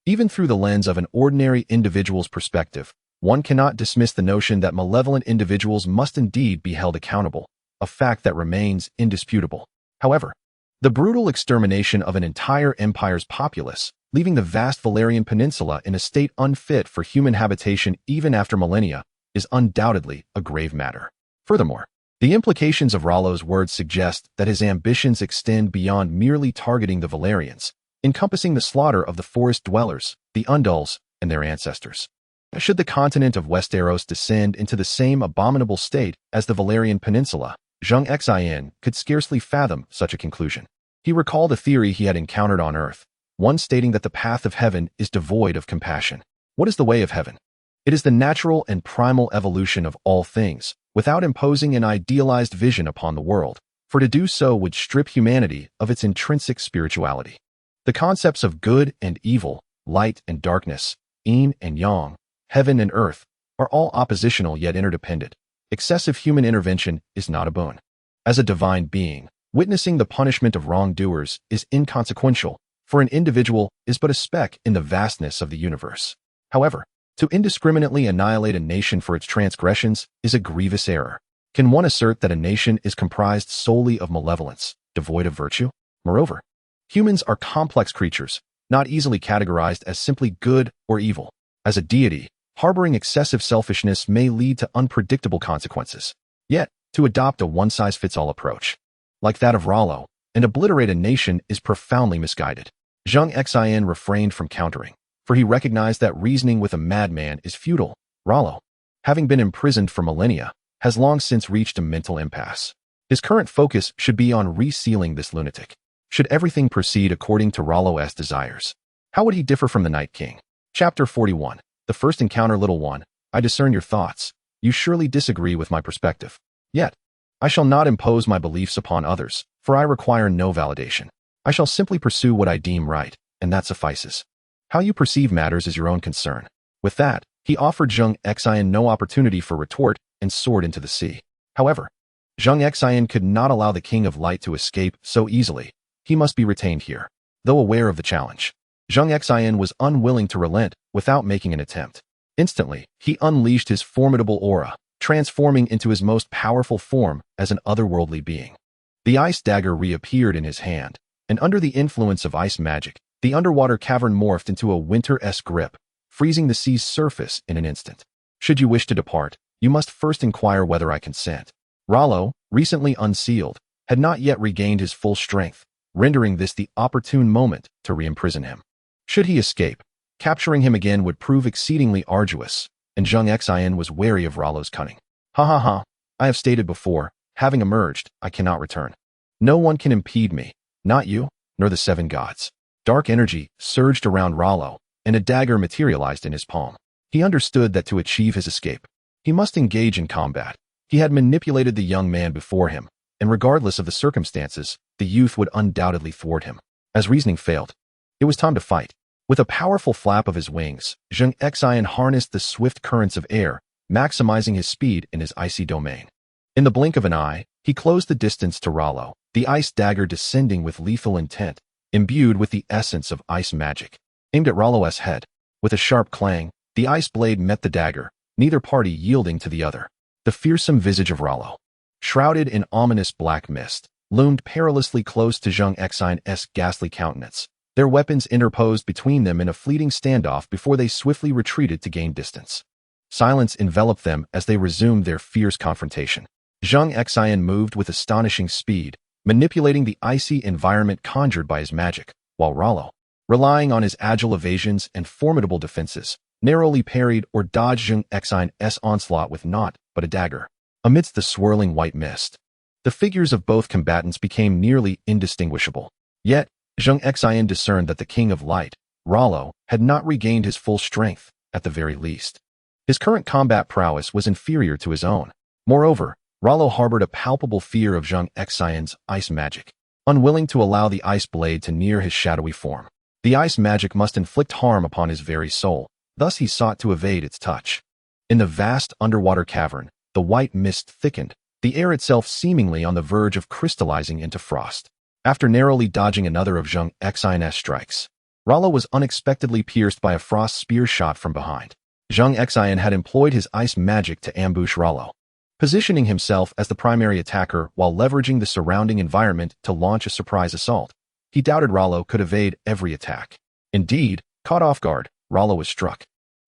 Even through the lens of an ordinary individual's perspective, one cannot dismiss the notion that malevolent individuals must indeed be held accountable, a fact that remains indisputable. However, the brutal extermination of an entire empire's populace, leaving the vast Valyrian peninsula in a state unfit for human habitation even after millennia, is undoubtedly a grave matter. Furthermore, the implications of Rollo's words suggest that his ambitions extend beyond merely targeting the Valyrians, encompassing the slaughter of the forest dwellers, the Undulls, and their ancestors. Should the continent of Westeros descend into the same abominable state as the Valyrian peninsula, Zheng Xin could scarcely fathom such a conclusion. He recalled a theory he had encountered on Earth, one stating that the path of heaven is devoid of compassion. What is the way of heaven? It is the natural and primal evolution of all things, without imposing an idealized vision upon the world, for to do so would strip humanity of its intrinsic spirituality. The concepts of good and evil, light and darkness, yin and yang, heaven and earth, are all oppositional yet interdependent. Excessive human intervention is not a boon. As a divine being, witnessing the punishment of wrongdoers is inconsequential, for an individual is but a speck in the vastness of the universe. However, to indiscriminately annihilate a nation for its transgressions is a grievous error. Can one assert that a nation is comprised solely of malevolence, devoid of virtue? Moreover, humans are complex creatures, not easily categorized as simply good or evil. As a deity, harboring excessive selfishness may lead to unpredictable consequences. Yet, to adopt a one-size-fits-all approach, like that of Rollo, and obliterate a nation is profoundly misguided. Zheng Xin refrained from countering, for he recognized that reasoning with a madman is futile. Rollo, having been imprisoned for millennia, has long since reached a mental impasse. His current focus should be on resealing this lunatic. Should everything proceed according to Rollo's desires, how would he differ from the Night King? Chapter 41. The First Encounter. Little one, I discern your thoughts. You surely disagree with my perspective. Yet, I shall not impose my beliefs upon others, for I require no validation. I shall simply pursue what I deem right, and that suffices. How you perceive matters is your own concern. With that, he offered Zheng Xin no opportunity for retort and soared into the sea. However, Zheng Xin could not allow the King of Light to escape so easily. He must be retained here. Though aware of the challenge, Zheng Xin was unwilling to relent without making an attempt. Instantly, he unleashed his formidable aura, transforming into his most powerful form as an otherworldly being. The ice dagger reappeared in his hand, and under the influence of ice magic, the underwater cavern morphed into a winter-esque grip, freezing the sea's surface in an instant. Should you wish to depart, you must first inquire whether I consent. Rollo, recently unsealed, had not yet regained his full strength, rendering this the opportune moment to re-imprison him. Should he escape, capturing him again would prove exceedingly arduous, and Zheng Xin was wary of Rollo's cunning. Ha ha ha, I have stated before, having emerged, I cannot return. No one can impede me, not you, nor the 7 gods. Dark energy surged around Rollo, and a dagger materialized in his palm. He understood that to achieve his escape, he must engage in combat. He had manipulated the young man before him, and regardless of the circumstances, the youth would undoubtedly thwart him. As reasoning failed, it was time to fight. With a powerful flap of his wings, Zheng Xin harnessed the swift currents of air, maximizing his speed in his icy domain. In the blink of an eye, he closed the distance to Rollo, the ice dagger descending with lethal intent, imbued with the essence of ice magic. Aimed at Rollo's head, with a sharp clang, the ice blade met the dagger, neither party yielding to the other. The fearsome visage of Rollo, shrouded in ominous black mist, loomed perilously close to Zheng Xin's ghastly countenance. Their weapons interposed between them in a fleeting standoff before they swiftly retreated to gain distance. Silence enveloped them as they resumed their fierce confrontation. Zheng Xin moved with astonishing speed, manipulating the icy environment conjured by his magic, while Rollo, relying on his agile evasions and formidable defenses, narrowly parried or dodged Zheng Xin's onslaught with naught but a dagger. Amidst the swirling white mist, the figures of both combatants became nearly indistinguishable. Yet, Zheng Xin discerned that the King of Light, Rollo, had not regained his full strength, at the very least. His current combat prowess was inferior to his own. Moreover, Rollo harbored a palpable fear of Zheng Xin's ice magic, unwilling to allow the ice blade to near his shadowy form. The ice magic must inflict harm upon his very soul, thus he sought to evade its touch. In the vast underwater cavern, the white mist thickened, the air itself seemingly on the verge of crystallizing into frost. After narrowly dodging another of Zheng Xin's strikes, Rollo was unexpectedly pierced by a frost spear shot from behind. Zheng Xin had employed his ice magic to ambush Rollo, positioning himself as the primary attacker while leveraging the surrounding environment to launch a surprise assault. He doubted Rollo could evade every attack. Indeed, caught off guard, Rollo was struck,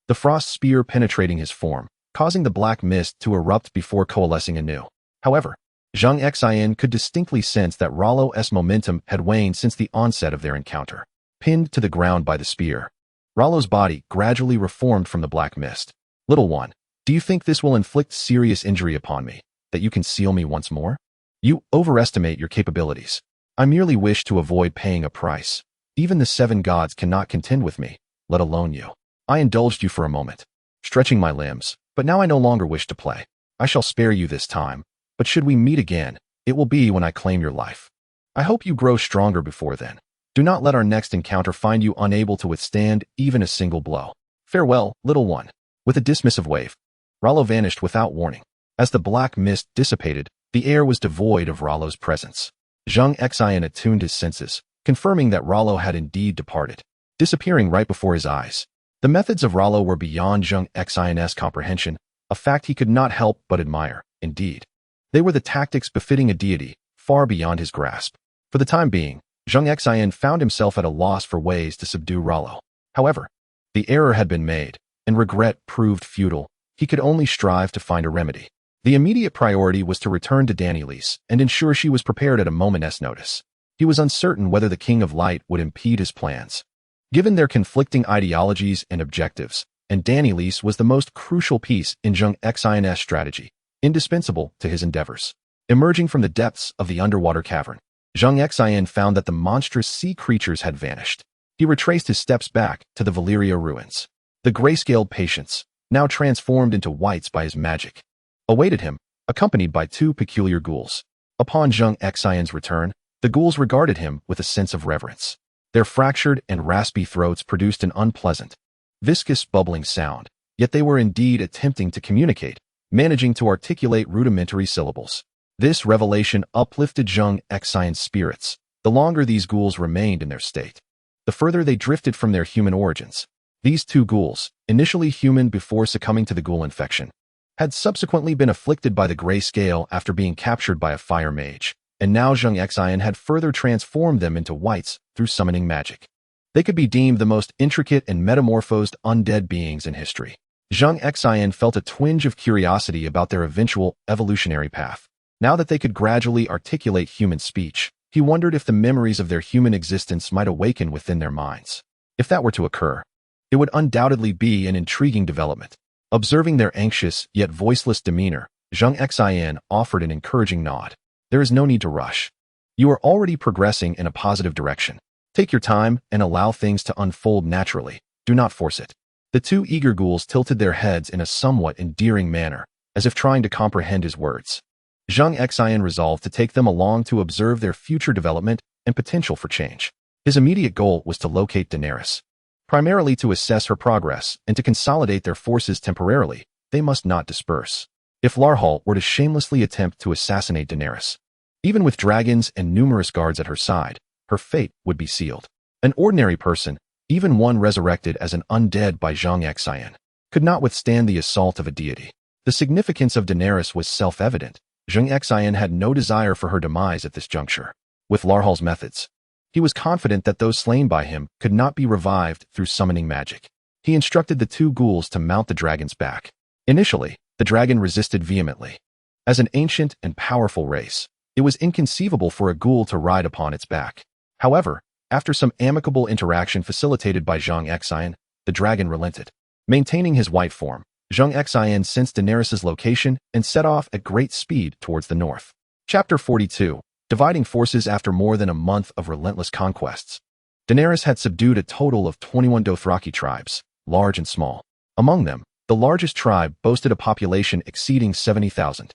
the frost spear penetrating his form, causing the black mist to erupt before coalescing anew. However, Zheng Xin could distinctly sense that Rollo's momentum had waned since the onset of their encounter. Pinned to the ground by the spear, Rollo's body gradually reformed from the black mist. "Little one, do you think this will inflict serious injury upon me, that you can seal me once more? You overestimate your capabilities. I merely wish to avoid paying a price. Even the 7 gods cannot contend with me, let alone you. I indulged you for a moment, stretching my limbs, but now I no longer wish to play. I shall spare you this time, but should we meet again, it will be when I claim your life. I hope you grow stronger before then. Do not let our next encounter find you unable to withstand even a single blow. Farewell, little one." With a dismissive wave, Rollo vanished without warning. As the black mist dissipated, the air was devoid of Rollo's presence. Zheng Xin attuned his senses, confirming that Rollo had indeed departed, disappearing right before his eyes. The methods of Rollo were beyond Zheng Xin's comprehension, a fact he could not help but admire. Indeed, they were the tactics befitting a deity, far beyond his grasp. For the time being, Zheng Xin found himself at a loss for ways to subdue Rollo. However, the error had been made, and regret proved futile. He could only strive to find a remedy. The immediate priority was to return to Danielis and ensure she was prepared at a moment's notice. He was uncertain whether the King of Light would impede his plans, given their conflicting ideologies and objectives, and Danielis was the most crucial piece in Zheng Xin's strategy, indispensable to his endeavors. Emerging from the depths of the underwater cavern, Zheng Xin found that the monstrous sea creatures had vanished. He retraced his steps back to the Valyria ruins. The grayscaled patients, now transformed into wights by his magic, awaited him, accompanied by 2 peculiar ghouls. Upon Zheng Xin's return, the ghouls regarded him with a sense of reverence. Their fractured and raspy throats produced an unpleasant, viscous bubbling sound, yet they were indeed attempting to communicate, managing to articulate rudimentary syllables. This revelation uplifted Zheng Xin's spirits, the longer these ghouls remained in their state, the further they drifted from their human origins. These 2 ghouls, initially human before succumbing to the ghoul infection, had subsequently been afflicted by the gray scale after being captured by a fire mage, and now Zheng Xin had further transformed them into wights through summoning magic. They could be deemed the most intricate and metamorphosed undead beings in history. Zheng Xin felt a twinge of curiosity about their eventual evolutionary path. Now that they could gradually articulate human speech, he wondered if the memories of their human existence might awaken within their minds. If that were to occur, it would undoubtedly be an intriguing development. Observing their anxious yet voiceless demeanor, Zheng Xin offered an encouraging nod. "There is no need to rush. You are already progressing in a positive direction. Take your time and allow things to unfold naturally. Do not force it." The 2 eager ghouls tilted their heads in a somewhat endearing manner, as if trying to comprehend his words. Zheng Xin resolved to take them along to observe their future development and potential for change. His immediate goal was to locate Daenerys. Primarily to assess her progress and to consolidate their forces temporarily, they must not disperse. If Larhal were to shamelessly attempt to assassinate Daenerys, even with dragons and numerous guards at her side, her fate would be sealed. An ordinary person, even one resurrected as an undead by Zheng Xin, could not withstand the assault of a deity. The significance of Daenerys was self-evident. Zheng Xin had no desire for her demise at this juncture. With Larhal's methods, He was confident that those slain by him could not be revived through summoning magic. He instructed the two ghouls to mount the dragon's back. Initially, the dragon resisted vehemently. As an ancient and powerful race, it was inconceivable for a ghoul to ride upon its back. However, after some amicable interaction facilitated by Zheng Xin, the dragon relented. Maintaining his white form, Zheng Xin sensed Daenerys' location and set off at great speed towards the north. Chapter 42. Dividing forces after more than a month of relentless conquests. Daenerys had subdued a total of 21 Dothraki tribes, large and small. Among them, the largest tribe boasted a population exceeding 70,000.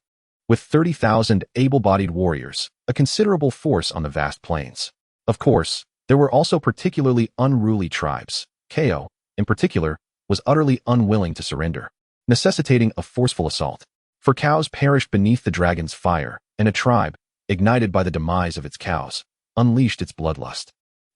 With 30,000 able-bodied warriors, a considerable force on the vast plains. Of course, there were also particularly unruly tribes. Ko, in particular, was utterly unwilling to surrender, necessitating a forceful assault. For cows perished beneath the dragon's fire, and a tribe, ignited by the demise of its cows, unleashed its bloodlust.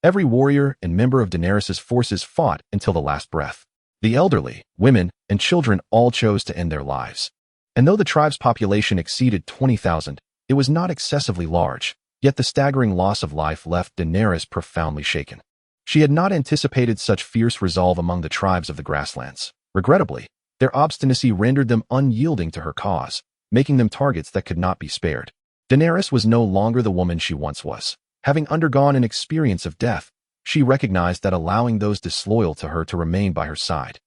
Every warrior and member of Daenerys' forces fought until the last breath. The elderly, women, and children all chose to end their lives. And though the tribe's population exceeded 20,000, it was not excessively large, yet the staggering loss of life left Daenerys profoundly shaken. She had not anticipated such fierce resolve among the tribes of the grasslands. Regrettably, their obstinacy rendered them unyielding to her cause, making them targets that could not be spared. Daenerys was no longer the woman she once was. Having undergone an experience of death, she recognized that allowing those disloyal to her to remain by her side,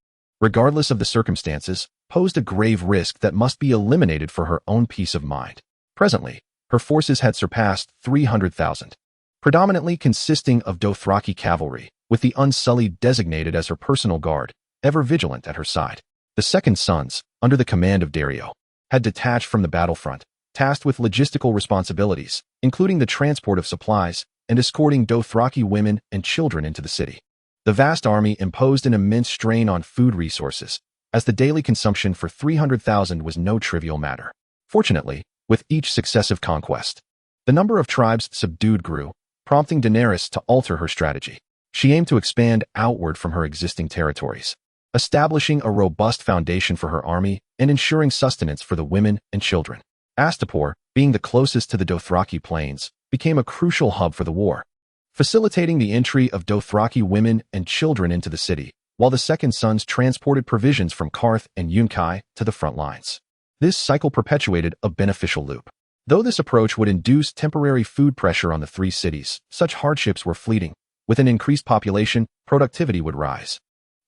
regardless of the circumstances, posed a grave risk that must be eliminated for her own peace of mind. Presently, her forces had surpassed 300,000, predominantly consisting of Dothraki cavalry, with the Unsullied designated as her personal guard, ever vigilant at her side. The Second Sons, under the command of Daario, had detached from the battlefront, tasked with logistical responsibilities, including the transport of supplies and escorting Dothraki women and children into the city. The vast army imposed an immense strain on food resources, as the daily consumption for 300,000 was no trivial matter. Fortunately, with each successive conquest, the number of tribes subdued grew, prompting Daenerys to alter her strategy. She aimed to expand outward from her existing territories, establishing a robust foundation for her army and ensuring sustenance for the women and children. Astapor, being the closest to the Dothraki plains, became a crucial hub for the war, facilitating the entry of Dothraki women and children into the city, while the Second Sons transported provisions from Karth and Yunkai to the front lines. This cycle perpetuated a beneficial loop. Though this approach would induce temporary food pressure on the three cities, such hardships were fleeting. With an increased population, productivity would rise,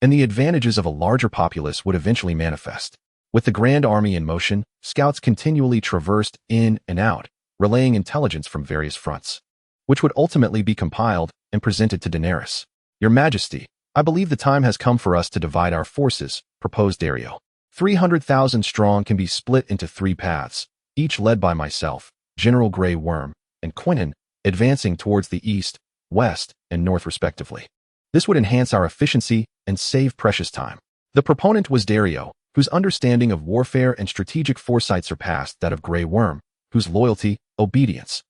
and the advantages of a larger populace would eventually manifest. With the Grand Army in motion, scouts continually traversed in and out, relaying intelligence from various fronts, which would ultimately be compiled and presented to Daenerys. "Your Majesty, I believe the time has come for us to divide our forces," proposed Daario. 300,000 strong can be split into 3 paths, each led by myself, General Grey Worm, and Quentin, advancing towards the east, west, and north respectively. This would enhance our efficiency and save precious time. The proponent was Daario, whose understanding of warfare and strategic foresight surpassed that of Grey Worm, whose loyalty, obedience,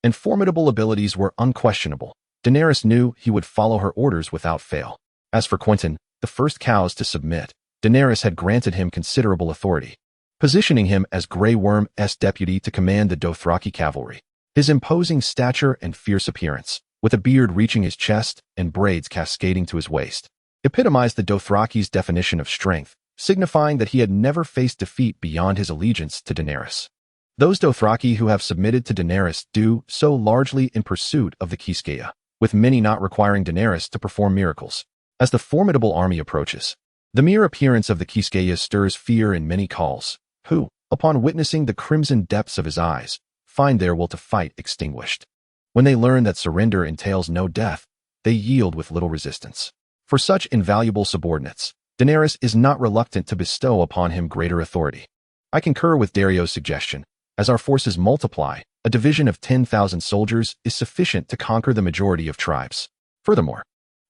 and formidable abilities were unquestionable. Daenerys knew he would follow her orders without fail. As for Quentin, the first cows to submit, Daenerys had granted him considerable authority, positioning him as Grey Worm's deputy to command the Dothraki cavalry. His imposing stature and fierce appearance, with a beard reaching his chest and braids cascading to his waist, epitomized the Dothraki's definition of strength, signifying that he had never faced defeat beyond his allegiance to Daenerys. Those Dothraki who have submitted to Daenerys do so largely in pursuit of the Kiskeya, with many not requiring Daenerys to perform miracles. As the formidable army approaches, the mere appearance of the Kiskeya stirs fear in many khals, who, upon witnessing the crimson depths of his eyes, find their will to fight extinguished. When they learn that surrender entails no death, they yield with little resistance. For such invaluable subordinates, Daenerys is not reluctant to bestow upon him greater authority. I concur with Daario's suggestion. As our forces multiply, a division of 10,000 soldiers is sufficient to conquer the majority of tribes. Furthermore,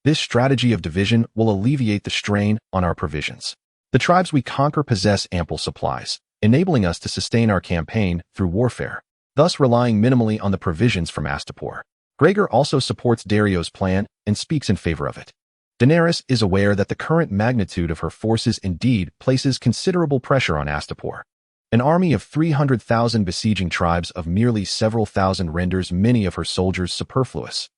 this strategy of division will alleviate the strain on our provisions. The tribes we conquer possess ample supplies, enabling us to sustain our campaign through warfare, thus relying minimally on the provisions from Astapor. Gregor also supports Daario's plan and speaks in favor of it. Daenerys is aware that the current magnitude of her forces indeed places considerable pressure on Astapor. An army of 300,000 besieging tribes of merely several thousand renders many of her soldiers superfluous,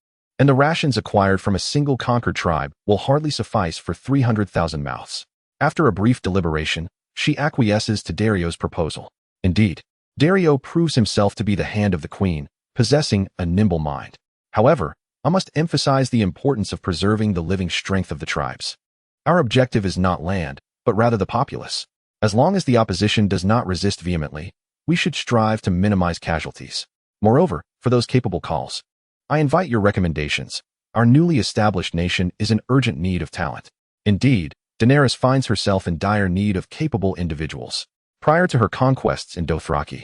and the rations acquired from a single conquered tribe will hardly suffice for 300,000 mouths. After a brief deliberation, she acquiesces to Dario's proposal. Indeed, Dario proves himself to be the hand of the queen, possessing a nimble mind. However, I must emphasize the importance of preserving the living strength of the tribes. Our objective is not land, but rather the populace. As long as the opposition does not resist vehemently, we should strive to minimize casualties. Moreover, for those capable calls, I invite your recommendations. Our newly established nation is in urgent need of talent. Indeed, Daenerys finds herself in dire need of capable individuals. Prior to her conquests in Dothraki,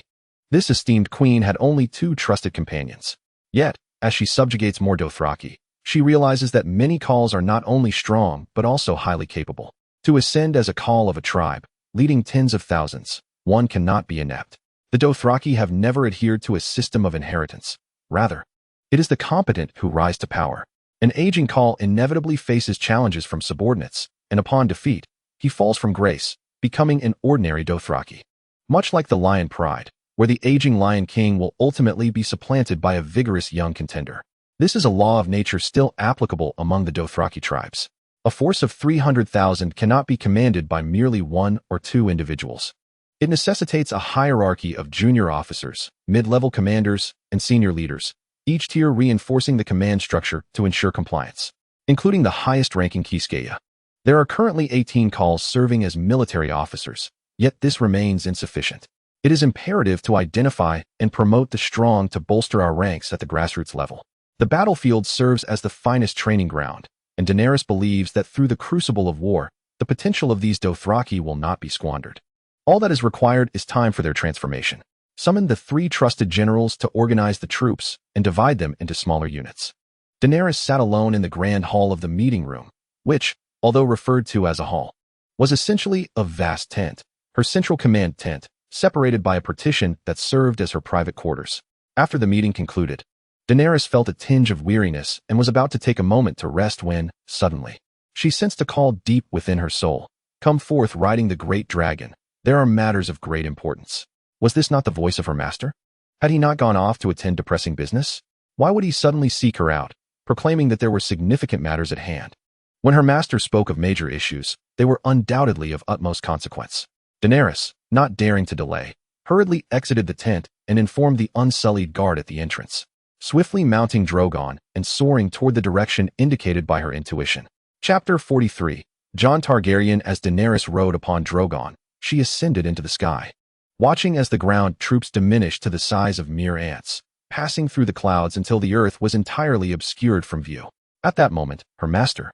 this esteemed queen had only 2 trusted companions. Yet, as she subjugates more Dothraki, she realizes that many calls are not only strong but also highly capable. To ascend as a call of a tribe, leading tens of thousands, one cannot be inept. The Dothraki have never adhered to a system of inheritance. Rather, it is the competent who rise to power. An aging call inevitably faces challenges from subordinates, and upon defeat, he falls from grace, becoming an ordinary Dothraki. Much like the Lion Pride, where the aging Lion King will ultimately be supplanted by a vigorous young contender. This is a law of nature still applicable among the Dothraki tribes. A force of 300,000 cannot be commanded by merely 1 or 2 individuals. It necessitates a hierarchy of junior officers, mid-level commanders, and senior leaders, each tier reinforcing the command structure to ensure compliance, including the highest-ranking Kiskeya. There are currently 18 calls serving as military officers, yet this remains insufficient. It is imperative to identify and promote the strong to bolster our ranks at the grassroots level. The battlefield serves as the finest training ground, and Daenerys believes that through the crucible of war, the potential of these Dothraki will not be squandered. All that is required is time for their transformation. Summon the 3 trusted generals to organize the troops and divide them into smaller units. Daenerys sat alone in the grand hall of the meeting room, which, although referred to as a hall, was essentially a vast tent, her central command tent, separated by a partition that served as her private quarters. After the meeting concluded, Daenerys felt a tinge of weariness and was about to take a moment to rest when, suddenly, she sensed a call deep within her soul. Come forth riding the great dragon. There are matters of great importance. Was this not the voice of her master? Had he not gone off to attend to pressing business? Why would he suddenly seek her out, proclaiming that there were significant matters at hand? When her master spoke of major issues, they were undoubtedly of utmost consequence. Daenerys, not daring to delay, hurriedly exited the tent and informed the unsullied guard at the entrance, swiftly mounting Drogon and soaring toward the direction indicated by her intuition. Chapter 43. Jon Targaryen. As Daenerys rode upon Drogon, she ascended into the sky, watching as the ground troops diminished to the size of mere ants, passing through the clouds until the earth was entirely obscured from view. At that moment, her master,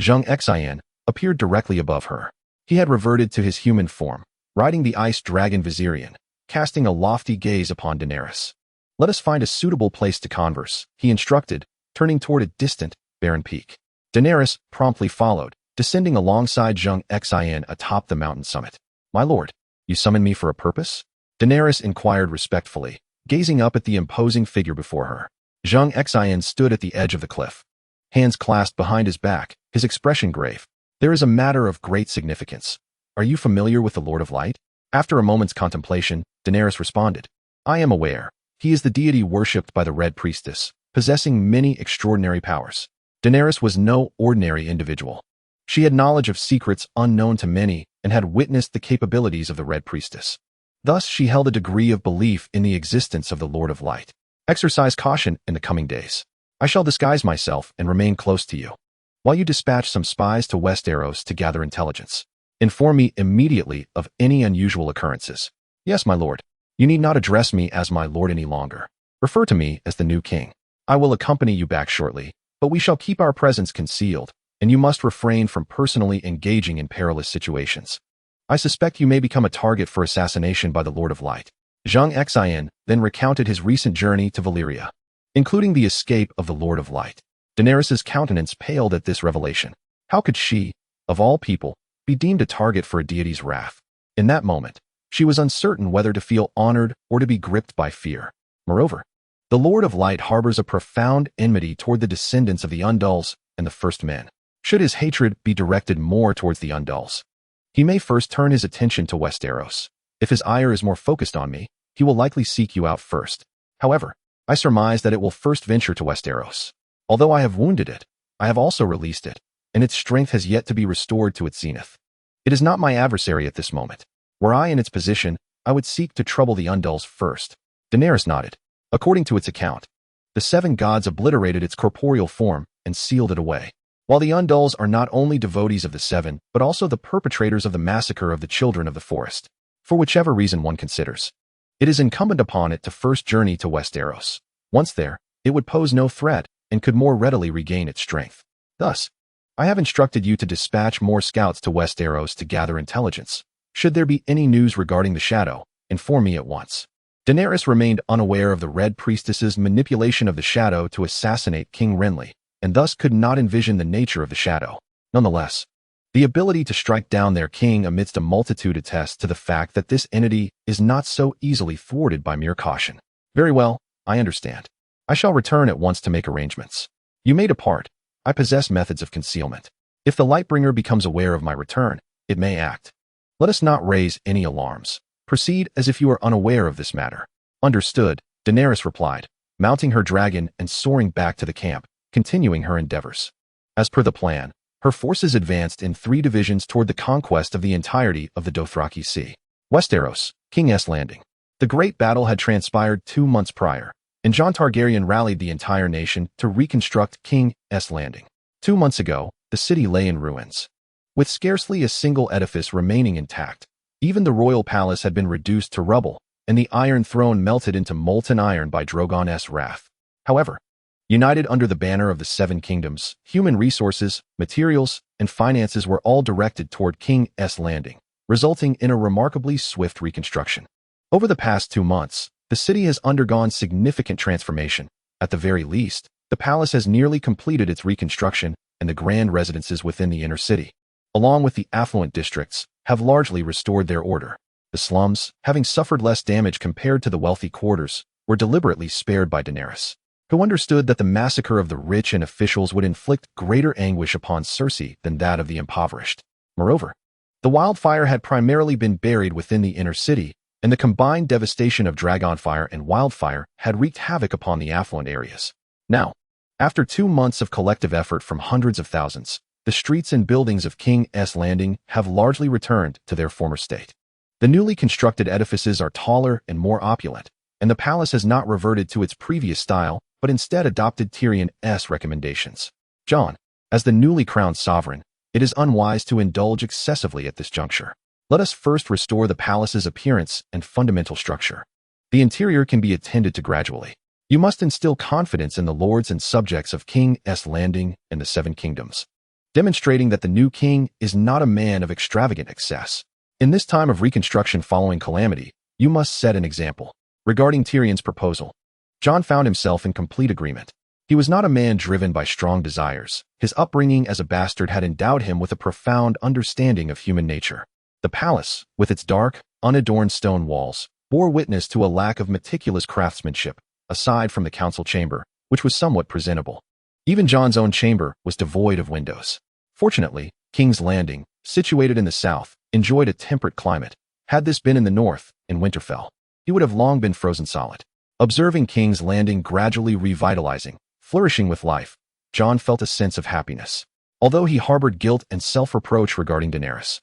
Zheng Xin, appeared directly above her. He had reverted to his human form, riding the ice dragon Viserion, casting a lofty gaze upon Daenerys. Let us find a suitable place to converse, he instructed, turning toward a distant, barren peak. Daenerys promptly followed, descending alongside Zheng Xin atop the mountain summit. My lord, you summoned me for a purpose? Daenerys inquired respectfully, gazing up at the imposing figure before her. Zheng Xin stood at the edge of the cliff, hands clasped behind his back, his expression grave. There is a matter of great significance. Are you familiar with the Lord of Light? After a moment's contemplation, Daenerys responded. I am aware. He is the deity worshipped by the Red Priestess, possessing many extraordinary powers. Daenerys was no ordinary individual. She had knowledge of secrets unknown to many and had witnessed the capabilities of the Red Priestess. Thus, she held a degree of belief in the existence of the Lord of Light. Exercise caution in the coming days. I shall disguise myself and remain close to you, while you dispatch some spies to Westeros to gather intelligence. Inform me immediately of any unusual occurrences. Yes, my lord. You need not address me as my lord any longer. Refer to me as the new king. I will accompany you back shortly, but we shall keep our presence concealed, and you must refrain from personally engaging in perilous situations. I suspect you may become a target for assassination by the Lord of Light. Zheng Xin then recounted his recent journey to Valyria, including the escape of the Lord of Light. Daenerys' countenance paled at this revelation. How could she, of all people, be deemed a target for a deity's wrath? In that moment, she was uncertain whether to feel honored or to be gripped by fear. Moreover, the Lord of Light harbors a profound enmity toward the descendants of the Undulls and the First Men. Should his hatred be directed more towards the Undulls, he may first turn his attention to Westeros. If his ire is more focused on me, he will likely seek you out first. However, I surmise that it will first venture to Westeros. Although I have wounded it, I have also released it, and its strength has yet to be restored to its zenith. It is not my adversary at this moment. Were I in its position, I would seek to trouble the Undulls first." Daenerys nodded. According to its account, the seven gods obliterated its corporeal form and sealed it away. While the Undulls are not only devotees of the Seven, but also the perpetrators of the massacre of the children of the forest, for whichever reason one considers, it is incumbent upon it to first journey to Westeros. Once there, it would pose no threat and could more readily regain its strength. Thus, I have instructed you to dispatch more scouts to Westeros to gather intelligence. Should there be any news regarding the Shadow, inform me at once. Daenerys remained unaware of the Red Priestess's manipulation of the Shadow to assassinate King Renly, and thus could not envision the nature of the Shadow. Nonetheless, the ability to strike down their king amidst a multitude attests to the fact that this entity is not so easily thwarted by mere caution. Very well, I understand. I shall return at once to make arrangements. You may depart. I possess methods of concealment. If the Lightbringer becomes aware of my return, it may act. Let us not raise any alarms. Proceed as if you are unaware of this matter. Understood, Daenerys replied, mounting her dragon and soaring back to the camp, continuing her endeavors. As per the plan, her forces advanced in 3 divisions toward the conquest of the entirety of the Dothraki Sea. Westeros, King's Landing. The great battle had transpired 2 months prior, and Jon Targaryen rallied the entire nation to reconstruct King's Landing. 2 months ago, the city lay in ruins, with scarcely a single edifice remaining intact. Even the royal palace had been reduced to rubble, and the Iron Throne melted into molten iron by Drogon's wrath. However, united under the banner of the Seven Kingdoms, human resources, materials, and finances were all directed toward King's Landing, resulting in a remarkably swift reconstruction. Over the past 2 months, the city has undergone significant transformation. At the very least, the palace has nearly completed its reconstruction, and the grand residences within the inner city, along with the affluent districts, have largely restored their order. The slums, having suffered less damage compared to the wealthy quarters, were deliberately spared by Daenerys, who understood that the massacre of the rich and officials would inflict greater anguish upon Cersei than that of the impoverished. Moreover, the wildfire had primarily been buried within the inner city, and the combined devastation of dragonfire and wildfire had wreaked havoc upon the affluent areas. Now, after 2 months of collective effort from hundreds of thousands, the streets and buildings of King's Landing have largely returned to their former state. The newly constructed edifices are taller and more opulent, and the palace has not reverted to its previous style, but instead adopted Tyrion's recommendations. Jon, as the newly crowned sovereign, it is unwise to indulge excessively at this juncture. Let us first restore the palace's appearance and fundamental structure. The interior can be attended to gradually. You must instill confidence in the lords and subjects of King's Landing and the Seven Kingdoms, demonstrating that the new king is not a man of extravagant excess. In this time of reconstruction following calamity, you must set an example. Regarding Tyrion's proposal, Jon found himself in complete agreement. He was not a man driven by strong desires. His upbringing as a bastard had endowed him with a profound understanding of human nature. The palace, with its dark, unadorned stone walls, bore witness to a lack of meticulous craftsmanship, aside from the council chamber, which was somewhat presentable. Even Jon's own chamber was devoid of windows. Fortunately, King's Landing, situated in the south, enjoyed a temperate climate. Had this been in the north, in Winterfell, he would have long been frozen solid. Observing King's Landing gradually revitalizing, flourishing with life, Jon felt a sense of happiness. Although he harbored guilt and self-reproach regarding Daenerys,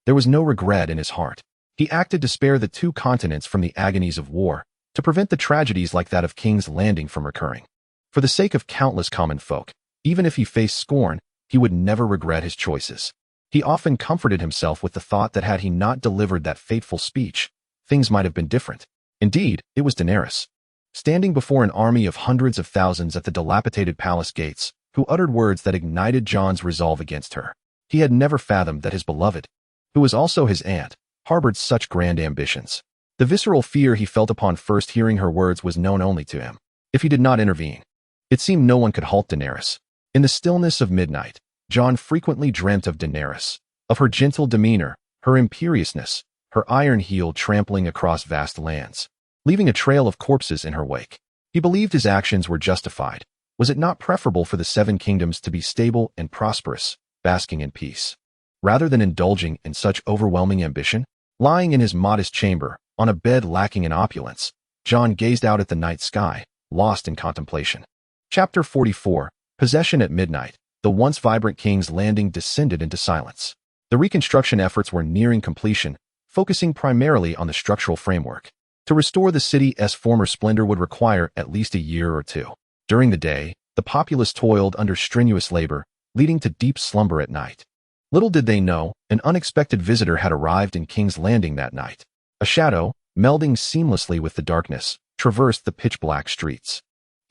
there was no regret in his heart. He acted to spare the 2 continents from the agonies of war, to prevent the tragedies like that of King's Landing from recurring. For the sake of countless common folk, even if he faced scorn, he would never regret his choices. He often comforted himself with the thought that had he not delivered that fateful speech, things might have been different. Indeed, it was Daenerys, standing before an army of hundreds of thousands at the dilapidated palace gates, who uttered words that ignited Jon's resolve against her. He had never fathomed that his beloved, who was also his aunt, harbored such grand ambitions. The visceral fear he felt upon first hearing her words was known only to him. If he did not intervene, it seemed no one could halt Daenerys. In the stillness of midnight, Jon frequently dreamt of Daenerys, of her gentle demeanor, her imperiousness, her iron heel trampling across vast lands, leaving a trail of corpses in her wake. He believed his actions were justified. Was it not preferable for the Seven Kingdoms to be stable and prosperous, basking in peace, rather than indulging in such overwhelming ambition? Lying in his modest chamber, on a bed lacking in opulence, Jon gazed out at the night sky, lost in contemplation. Chapter 44. Possession at midnight, the once vibrant King's Landing descended into silence. The reconstruction efforts were nearing completion, focusing primarily on the structural framework. To restore the city's former splendor would require at least a year or two. During the day, the populace toiled under strenuous labor, leading to deep slumber at night. Little did they know, an unexpected visitor had arrived in King's Landing that night. A shadow, melding seamlessly with the darkness, traversed the pitch-black streets.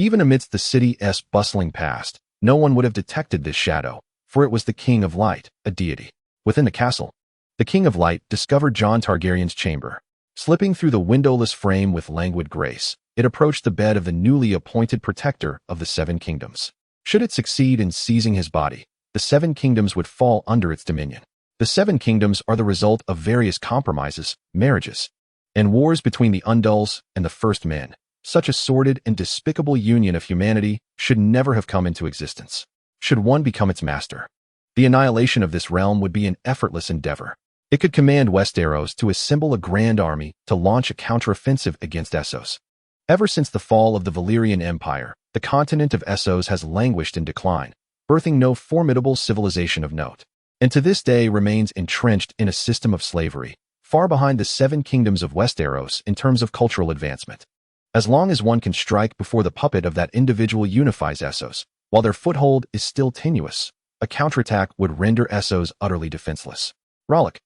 Even amidst the city's bustling past, no one would have detected this shadow, for it was the King of Light, a deity. Within the castle, the King of Light discovered Jon Targaryen's chamber. Slipping through the windowless frame with languid grace, it approached the bed of the newly appointed protector of the Seven Kingdoms. Should it succeed in seizing his body, the Seven Kingdoms would fall under its dominion. The Seven Kingdoms are the result of various compromises, marriages, and wars between the Undulls and the First Men. Such a sordid and despicable union of humanity should never have come into existence. Should one become its master, the annihilation of this realm would be an effortless endeavor. It could command Westeros to assemble a grand army to launch a counteroffensive against Essos. Ever since the fall of the Valyrian Empire, the continent of Essos has languished in decline, birthing no formidable civilization of note, and to this day remains entrenched in a system of slavery, far behind the Seven Kingdoms of Westeros in terms of cultural advancement. As long as one can strike before the puppet of that individual unifies Essos, while their foothold is still tenuous, a counterattack would render Essos utterly defenseless. Rallick,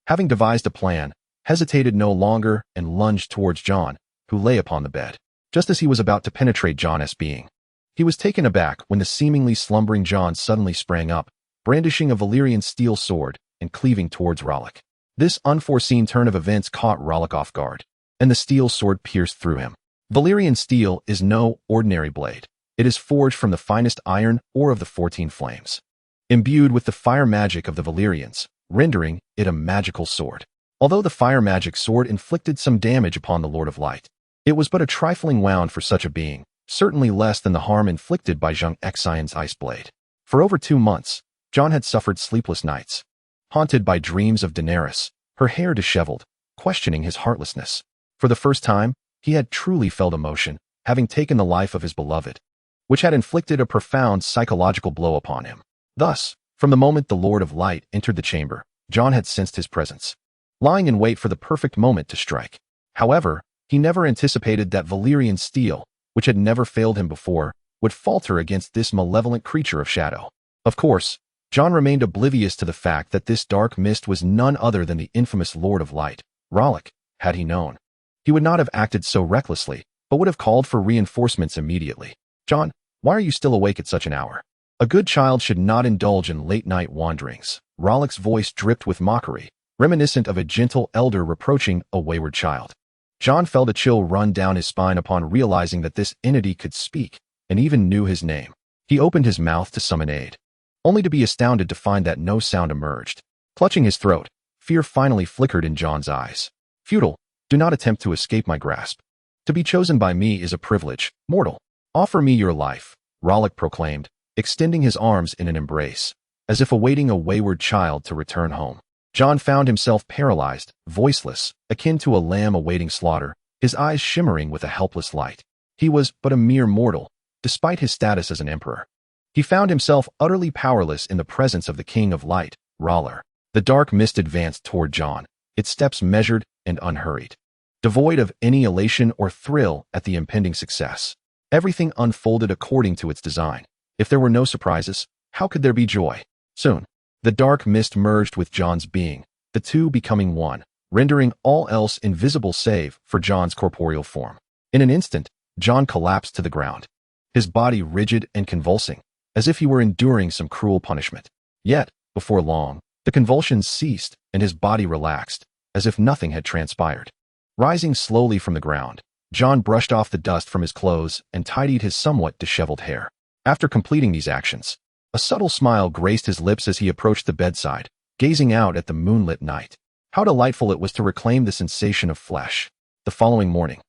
having devised a plan, hesitated no longer and lunged towards Jon, who lay upon the bed. Just as he was about to penetrate Jon's being, he was taken aback when the seemingly slumbering Jon suddenly sprang up, brandishing a Valyrian steel sword and cleaving towards Rallick. This unforeseen turn of events caught Rallick off guard, and the steel sword pierced through him. Valyrian steel is no ordinary blade. It is forged from the finest iron ore of the 14 Flames, imbued with the fire magic of the Valyrians, rendering it a magical sword. Although the fire magic sword inflicted some damage upon the Lord of Light, it was but a trifling wound for such a being, certainly less than the harm inflicted by Zheng Xin's ice blade. For over 2 months, Jon had suffered sleepless nights, haunted by dreams of Daenerys, her hair disheveled, questioning his heartlessness. For the first time, he had truly felt emotion, having taken the life of his beloved, which had inflicted a profound psychological blow upon him. Thus, from the moment the Lord of Light entered the chamber, Jon had sensed his presence, lying in wait for the perfect moment to strike. However, he never anticipated that Valyrian steel, which had never failed him before, would falter against this malevolent creature of shadow. Of course, Jon remained oblivious to the fact that this dark mist was none other than the infamous Lord of Light. Rallick, had he known, he would not have acted so recklessly, but would have called for reinforcements immediately. Jon, why are you still awake at such an hour? A good child should not indulge in late-night wanderings. Rallick's voice dripped with mockery, reminiscent of a gentle elder reproaching a wayward child. Jon felt a chill run down his spine upon realizing that this entity could speak, and even knew his name. He opened his mouth to summon aid, only to be astounded to find that no sound emerged. Clutching his throat, fear finally flickered in Jon's eyes. Futile, do not attempt to escape my grasp. To be chosen by me is a privilege, mortal. Offer me your life, Rallick proclaimed, extending his arms in an embrace, as if awaiting a wayward child to return home. Jon found himself paralyzed, voiceless, akin to a lamb awaiting slaughter, his eyes shimmering with a helpless light. He was but a mere mortal, despite his status as an emperor. He found himself utterly powerless in the presence of the King of Light, R'hllor. The dark mist advanced toward Jon, its steps measured and unhurried, devoid of any elation or thrill at the impending success. Everything unfolded according to its design. If there were no surprises, how could there be joy? Soon, the dark mist merged with Jon's being, the two becoming one, rendering all else invisible save for Jon's corporeal form. In an instant, Jon collapsed to the ground, his body rigid and convulsing, as if he were enduring some cruel punishment. Yet, before long, the convulsions ceased and his body relaxed, as if nothing had transpired. Rising slowly from the ground, Jon brushed off the dust from his clothes and tidied his somewhat disheveled hair. After completing these actions, a subtle smile graced his lips as he approached the bedside, gazing out at the moonlit night. How delightful it was to reclaim the sensation of flesh. The following morning,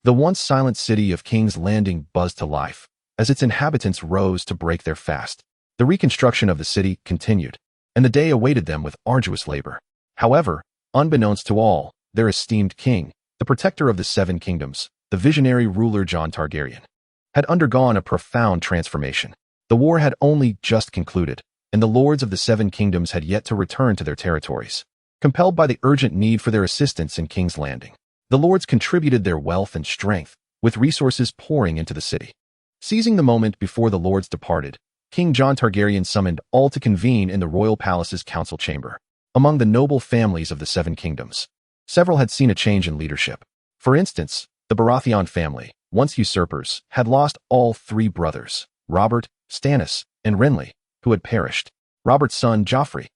the once silent city of King's Landing buzzed to life, as its inhabitants rose to break their fast. The reconstruction of the city continued, and the day awaited them with arduous labor. However, unbeknownst to all, their esteemed king, the protector of the Seven Kingdoms, the visionary ruler Jon Targaryen, had undergone a profound transformation. The war had only just concluded, and the lords of the Seven Kingdoms had yet to return to their territories. Compelled by the urgent need for their assistance in King's Landing, the lords contributed their wealth and strength, with resources pouring into the city. Seizing the moment before the lords departed, King Jon Targaryen summoned all to convene in the royal palace's council chamber. Among the noble families of the Seven Kingdoms, several had seen a change in leadership. For instance, the Baratheon family, once usurpers, had lost all three brothers, Robert, Stannis, and Renly, who had perished. Robert's son, Joffrey,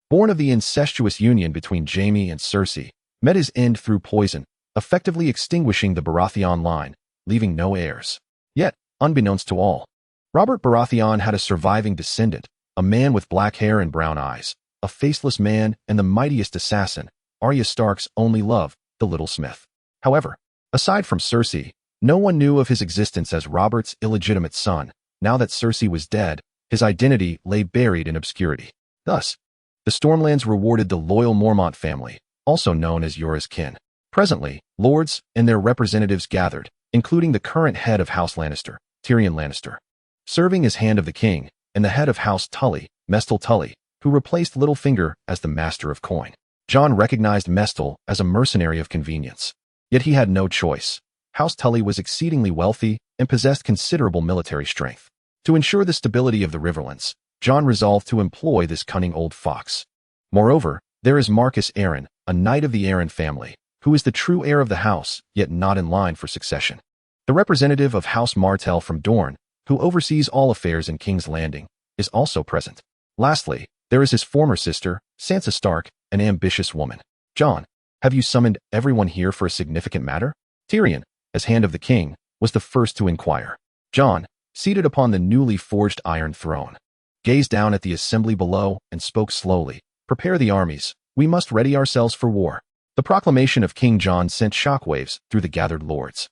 born of the incestuous union between Jaime and Cersei, met his end through poison, effectively extinguishing the Baratheon line, leaving no heirs. Yet, unbeknownst to all, Robert Baratheon had a surviving descendant, a man with black hair and brown eyes, a faceless man and the mightiest assassin, Arya Stark's only love, the Little Smith. However, aside from Cersei, no one knew of his existence as Robert's illegitimate son. Now that Cersei was dead, his identity lay buried in obscurity. Thus, the Stormlands rewarded the loyal Mormont family, also known as Yora's kin. Presently, lords and their representatives gathered, including the current head of House Lannister, Tyrion Lannister, serving as Hand of the King, and the head of House Tully, Mestal Tully, who replaced Littlefinger as the Master of Coin. Jon recognized Mestal as a mercenary of convenience. Yet he had no choice. House Tully was exceedingly wealthy and possessed considerable military strength. To ensure the stability of the Riverlands, Jon resolved to employ this cunning old fox. Moreover, there is Marcus Arryn, a knight of the Arryn family, who is the true heir of the house, yet not in line for succession. The representative of House Martell from Dorne, who oversees all affairs in King's Landing, is also present. Lastly, there is his former sister, Sansa Stark, an ambitious woman. Jon, have you summoned everyone here for a significant matter? Tyrion, as Hand of the King, was the first to inquire. Jon, seated upon the newly forged Iron Throne, gazed down at the assembly below and spoke slowly. Prepare the armies. We must ready ourselves for war. The proclamation of King Jon sent shockwaves through the gathered lords.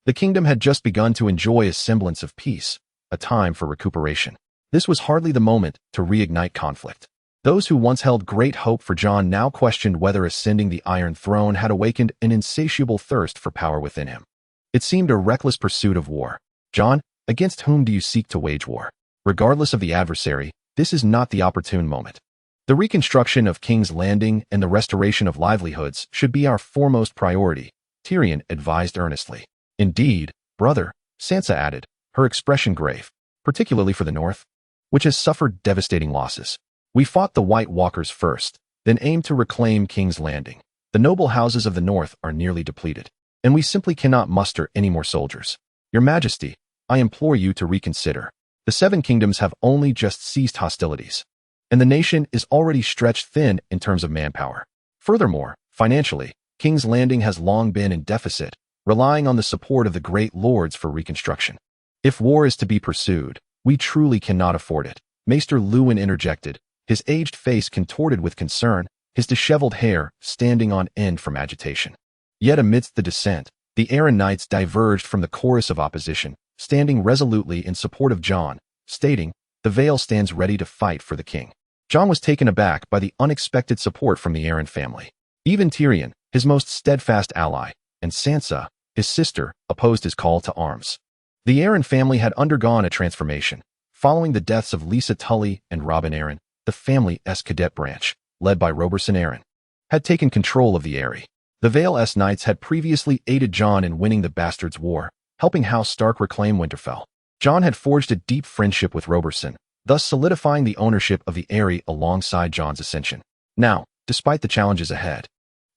The kingdom had just begun to enjoy a semblance of peace, a time for recuperation. This was hardly the moment to reignite conflict. Those who once held great hope for Jon now questioned whether ascending the Iron Throne had awakened an insatiable thirst for power within him. It seemed a reckless pursuit of war. Jon, against whom do you seek to wage war? Regardless of the adversary, this is not the opportune moment. The reconstruction of King's Landing and the restoration of livelihoods should be our foremost priority, Tyrion advised earnestly. Indeed, brother, Sansa added, her expression grave, particularly for the North, which has suffered devastating losses. We fought the White Walkers first, then aimed to reclaim King's Landing. The noble houses of the North are nearly depleted, and we simply cannot muster any more soldiers. Your Majesty, I implore you to reconsider. The Seven Kingdoms have only just ceased hostilities, and the nation is already stretched thin in terms of manpower. Furthermore, financially, King's Landing has long been in deficit, relying on the support of the great lords for reconstruction. If war is to be pursued, we truly cannot afford it. Maester Luwin interjected, his aged face contorted with concern, his disheveled hair standing on end from agitation. Yet amidst the dissent, the Arryn Knights diverged from the chorus of opposition, standing resolutely in support of Jon, stating, "The Vale stands ready to fight for the king." Jon was taken aback by the unexpected support from the Arryn family. Even Tyrion, his most steadfast ally, and Sansa, his sister, opposed his call to arms. The Arryn family had undergone a transformation. Following the deaths of Lisa Tully and Robin Arryn, the family's cadet branch, led by Roberson Arryn, had taken control of the Eyrie. The Vale Knights had previously aided Jon in winning the Bastards' War, helping House Stark reclaim Winterfell. Jon had forged a deep friendship with Roberson, thus solidifying the ownership of the Eyrie alongside Jon's ascension. Now, despite the challenges ahead,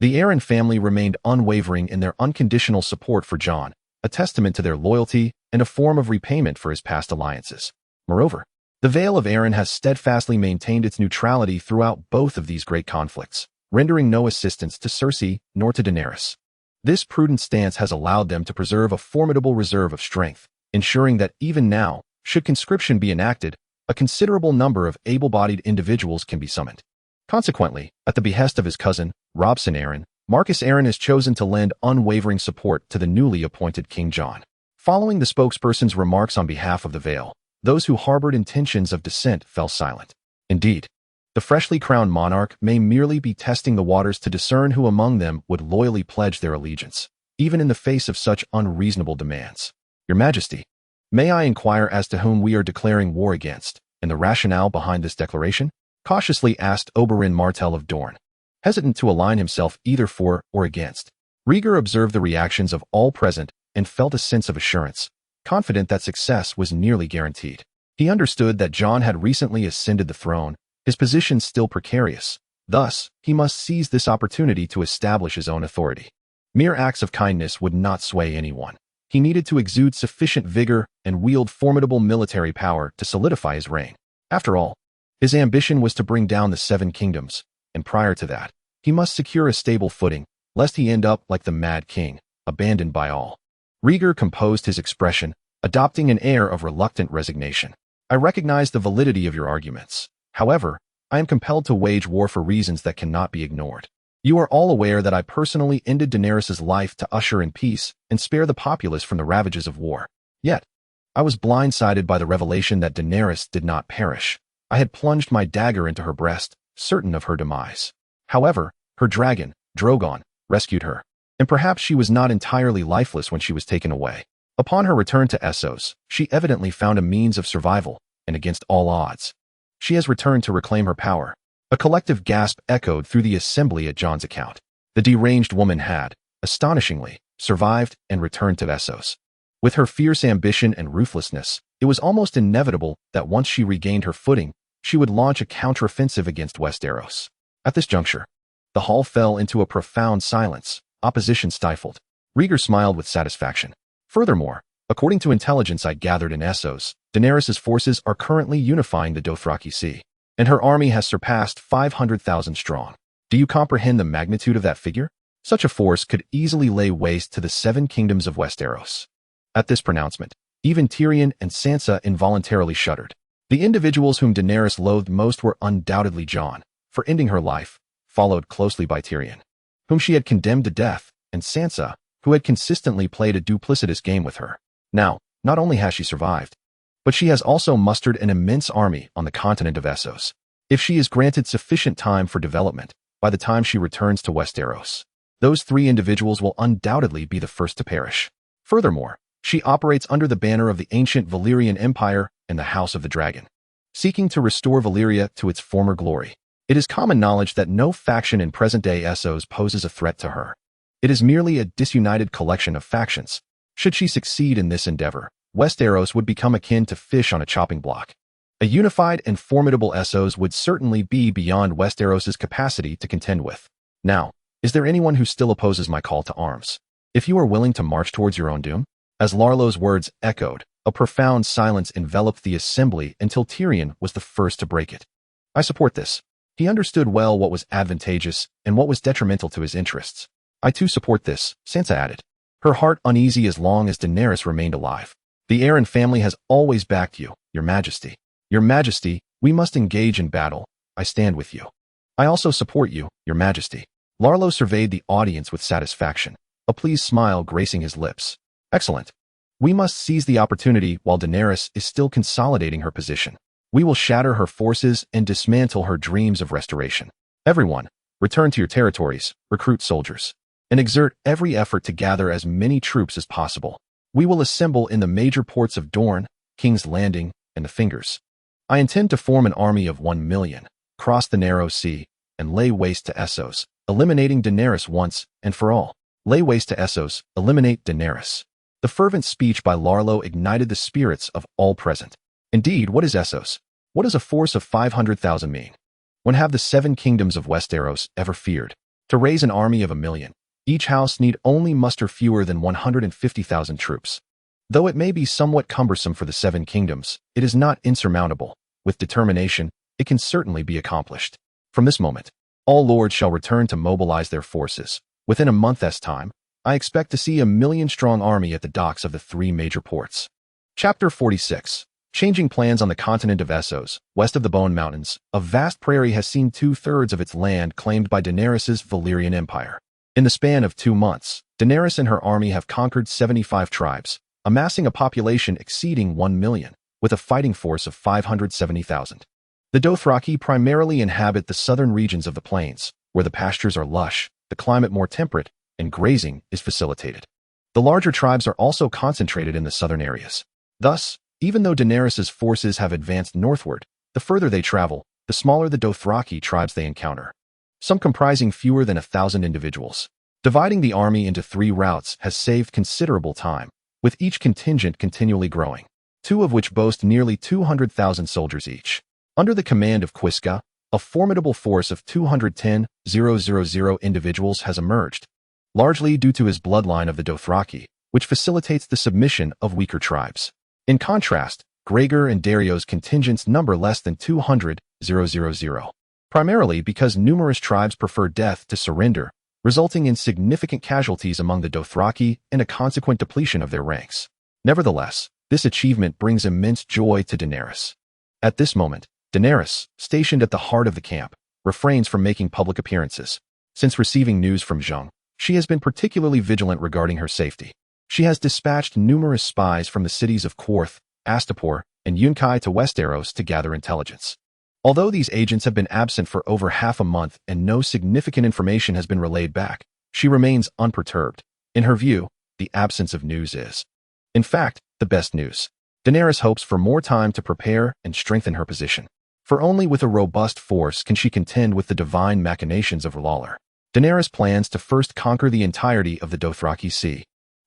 the Arryn family remained unwavering in their unconditional support for Jon, a testament to their loyalty and a form of repayment for his past alliances. Moreover, the Vale of Arryn has steadfastly maintained its neutrality throughout both of these great conflicts, rendering no assistance to Cersei nor to Daenerys. This prudent stance has allowed them to preserve a formidable reserve of strength, ensuring that even now, should conscription be enacted, a considerable number of able-bodied individuals can be summoned. Consequently, at the behest of his cousin, Robson Arryn, Marcus Arryn has chosen to lend unwavering support to the newly appointed King Jon. Following the spokesperson's remarks on behalf of the Vale, those who harbored intentions of dissent fell silent. Indeed, the freshly crowned monarch may merely be testing the waters to discern who among them would loyally pledge their allegiance, even in the face of such unreasonable demands. Your Majesty, May I inquire as to whom we are declaring war against, and the rationale behind this declaration? Cautiously asked Oberyn Martell of Dorne, hesitant to align himself either for or against. Rhaegar observed the reactions of all present and felt a sense of assurance, confident that success was nearly guaranteed. He understood that Jon had recently ascended the throne, his position still precarious. Thus, he must seize this opportunity to establish his own authority. Mere acts of kindness would not sway anyone. He needed to exude sufficient vigor and wield formidable military power to solidify his reign. After all, his ambition was to bring down the Seven Kingdoms, and prior to that, he must secure a stable footing, lest he end up like the Mad King, abandoned by all. Rhaegar composed his expression, adopting an air of reluctant resignation. I recognize the validity of your arguments. However, I am compelled to wage war for reasons that cannot be ignored. You are all aware that I personally ended Daenerys' life to usher in peace and spare the populace from the ravages of war. Yet, I was blindsided by the revelation that Daenerys did not perish. I had plunged my dagger into her breast, certain of her demise. However, her dragon, Drogon, rescued her, and perhaps she was not entirely lifeless when she was taken away. Upon her return to Essos, she evidently found a means of survival, and against all odds, she has returned to reclaim her power. A collective gasp echoed through the assembly at Jon's account. The deranged woman had, astonishingly, survived and returned to Essos. With her fierce ambition and ruthlessness, it was almost inevitable that once she regained her footing, she would launch a counteroffensive against Westeros. At this juncture, the hall fell into a profound silence, opposition stifled. Rhaegar smiled with satisfaction. Furthermore, according to intelligence I gathered in Essos, Daenerys' forces are currently unifying the Dothraki Sea, and her army has surpassed 500,000 strong. Do you comprehend the magnitude of that figure? Such a force could easily lay waste to the Seven Kingdoms of Westeros. At this pronouncement, even Tyrion and Sansa involuntarily shuddered. The individuals whom Daenerys loathed most were undoubtedly Jon, for ending her life, followed closely by Tyrion, whom she had condemned to death, and Sansa, who had consistently played a duplicitous game with her. Now, not only has she survived, but she has also mustered an immense army on the continent of Essos. If she is granted sufficient time for development, by the time she returns to Westeros, those three individuals will undoubtedly be the first to perish. Furthermore, she operates under the banner of the ancient Valyrian Empire and the House of the Dragon, seeking to restore Valyria to its former glory. It is common knowledge that no faction in present-day Essos poses a threat to her. It is merely a disunited collection of factions. Should she succeed in this endeavor, Westeros would become akin to fish on a chopping block. A unified and formidable Essos would certainly be beyond Westeros' capacity to contend with. Now, is there anyone who still opposes my call to arms? If you are willing to march towards your own doom? As Larlo's words echoed, a profound silence enveloped the assembly until Tyrion was the first to break it. I support this. He understood well what was advantageous and what was detrimental to his interests. I too support this, Sansa added, her heart uneasy as long as Daenerys remained alive. The Arryn family has always backed you, Your Majesty. Your Majesty, we must engage in battle. I stand with you. I also support you, Your Majesty. Larlo surveyed the audience with satisfaction, a pleased smile gracing his lips. Excellent. We must seize the opportunity while Daenerys is still consolidating her position. We will shatter her forces and dismantle her dreams of restoration. Everyone, return to your territories, recruit soldiers, and exert every effort to gather as many troops as possible. We will assemble in the major ports of Dorne, King's Landing, and the Fingers. I intend to form an army of 1 million, cross the narrow sea, and lay waste to Essos, eliminating Daenerys once and for all. Lay waste to Essos, eliminate Daenerys. The fervent speech by Larlo ignited the spirits of all present. Indeed, what is Essos? What does a force of 500,000 mean? When have the 7 kingdoms of Westeros ever feared? To raise an army of 1 million, each house need only muster fewer than 150,000 troops. Though it may be somewhat cumbersome for the 7 kingdoms, it is not insurmountable. With determination, it can certainly be accomplished. From this moment, all lords shall return to mobilize their forces. Within a month's time, I expect to see a 1 million-strong army at the docks of the 3 major ports. Chapter 46. Changing plans on the continent of Essos, west of the Bone Mountains, a vast prairie has seen 2/3 of its land claimed by Daenerys' Valyrian Empire. In the span of 2 months, Daenerys and her army have conquered 75 tribes, amassing a population exceeding 1 million, with a fighting force of 570,000. The Dothraki primarily inhabit the southern regions of the plains, where the pastures are lush, the climate more temperate, and grazing is facilitated. The larger tribes are also concentrated in the southern areas. Thus, even though Daenerys's forces have advanced northward, the further they travel, the smaller the Dothraki tribes they encounter, some comprising fewer than 1,000 individuals. Dividing the army into 3 routes has saved considerable time, with each contingent continually growing, 2 of which boast nearly 200,000 soldiers each. Under the command of Quiska, a formidable force of 210,000 individuals has emerged, largely due to his bloodline of the Dothraki, which facilitates the submission of weaker tribes. In contrast, Gregor and Dario's contingents number less than 200,000, primarily because numerous tribes prefer death to surrender, resulting in significant casualties among the Dothraki and a consequent depletion of their ranks. Nevertheless, this achievement brings immense joy to Daenerys. At this moment, Daenerys, stationed at the heart of the camp, refrains from making public appearances. Since receiving news from Zheng, she has been particularly vigilant regarding her safety. She has dispatched numerous spies from the cities of Quarth, Astapor, and Yunkai to Westeros to gather intelligence. Although these agents have been absent for over half a month and no significant information has been relayed back, she remains unperturbed. In her view, the absence of news is, in fact, the best news. Daenerys hopes for more time to prepare and strengthen her position. For only with a robust force can she contend with the divine machinations of R'hllor. Daenerys plans to first conquer the entirety of the Dothraki Sea,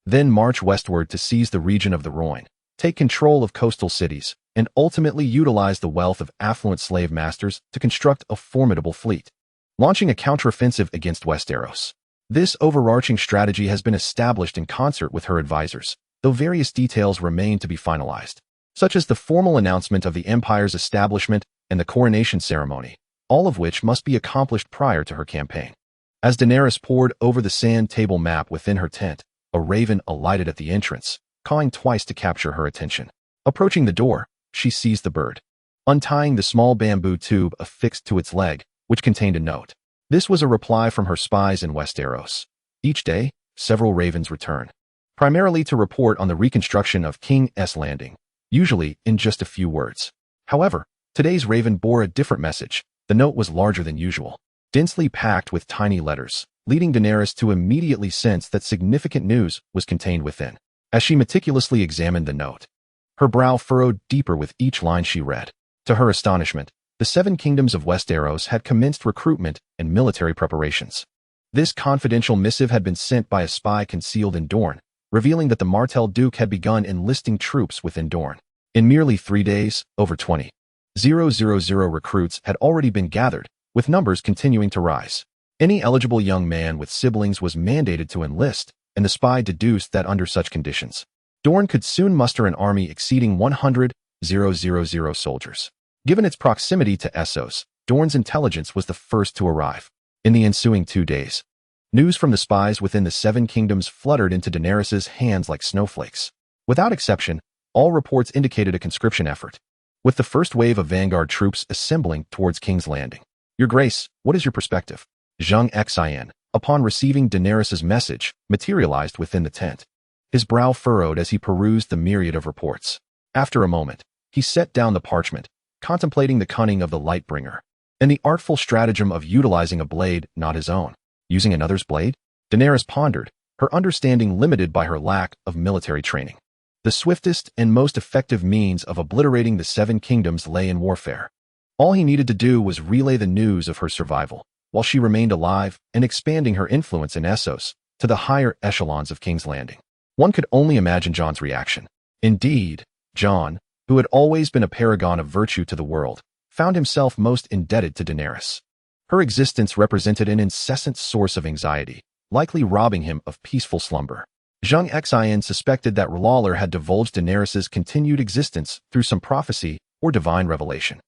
then march westward to seize the region of the Rhoyne, take control of coastal cities, and ultimately utilize the wealth of affluent slave masters to construct a formidable fleet, launching a counteroffensive against Westeros. This overarching strategy has been established in concert with her advisors, though various details remain to be finalized, such as the formal announcement of the Empire's establishment and the coronation ceremony, all of which must be accomplished prior to her campaign. As Daenerys pored over the sand table map within her tent, a raven alighted at the entrance, cawing twice to capture her attention. Approaching the door, she seized the bird, untying the small bamboo tube affixed to its leg, which contained a note. This was a reply from her spies in Westeros. Each day, several ravens return, primarily to report on the reconstruction of King's Landing, usually in just a few words. However, today's raven bore a different message. The note was larger than usual, densely packed with tiny letters, leading Daenerys to immediately sense that significant news was contained within. As she meticulously examined the note, her brow furrowed deeper with each line she read. To her astonishment, the 7 kingdoms of Westeros had commenced recruitment and military preparations. This confidential missive had been sent by a spy concealed in Dorne, revealing that the Martell Duke had begun enlisting troops within Dorne. In merely 3 days, over 20,000 recruits had already been gathered, with numbers continuing to rise. Any eligible young man with siblings was mandated to enlist, and the spy deduced that under such conditions, Dorne could soon muster an army exceeding 100,000 soldiers. Given its proximity to Essos, Dorne's intelligence was the first to arrive. In the ensuing 2 days, news from the spies within the 7 kingdoms fluttered into Daenerys's hands like snowflakes. Without exception, all reports indicated a conscription effort, with the first wave of vanguard troops assembling towards King's Landing. Your Grace, what is your perspective? Zheng Xin, upon receiving Daenerys's message, materialized within the tent. His brow furrowed as he perused the myriad of reports. After a moment, he set down the parchment, contemplating the cunning of the Lightbringer, and the artful stratagem of utilizing a blade not his own. Using another's blade? Daenerys pondered, her understanding limited by her lack of military training. The swiftest and most effective means of obliterating the 7 kingdoms lay in warfare. All he needed to do was relay the news of her survival, while she remained alive and expanding her influence in Essos to the higher echelons of King's Landing. One could only imagine Jon's reaction. Indeed, Jon, who had always been a paragon of virtue to the world, found himself most indebted to Daenerys. Her existence represented an incessant source of anxiety, likely robbing him of peaceful slumber. Zheng Xin suspected that R'hllor had divulged Daenerys's continued existence through some prophecy or divine revelation,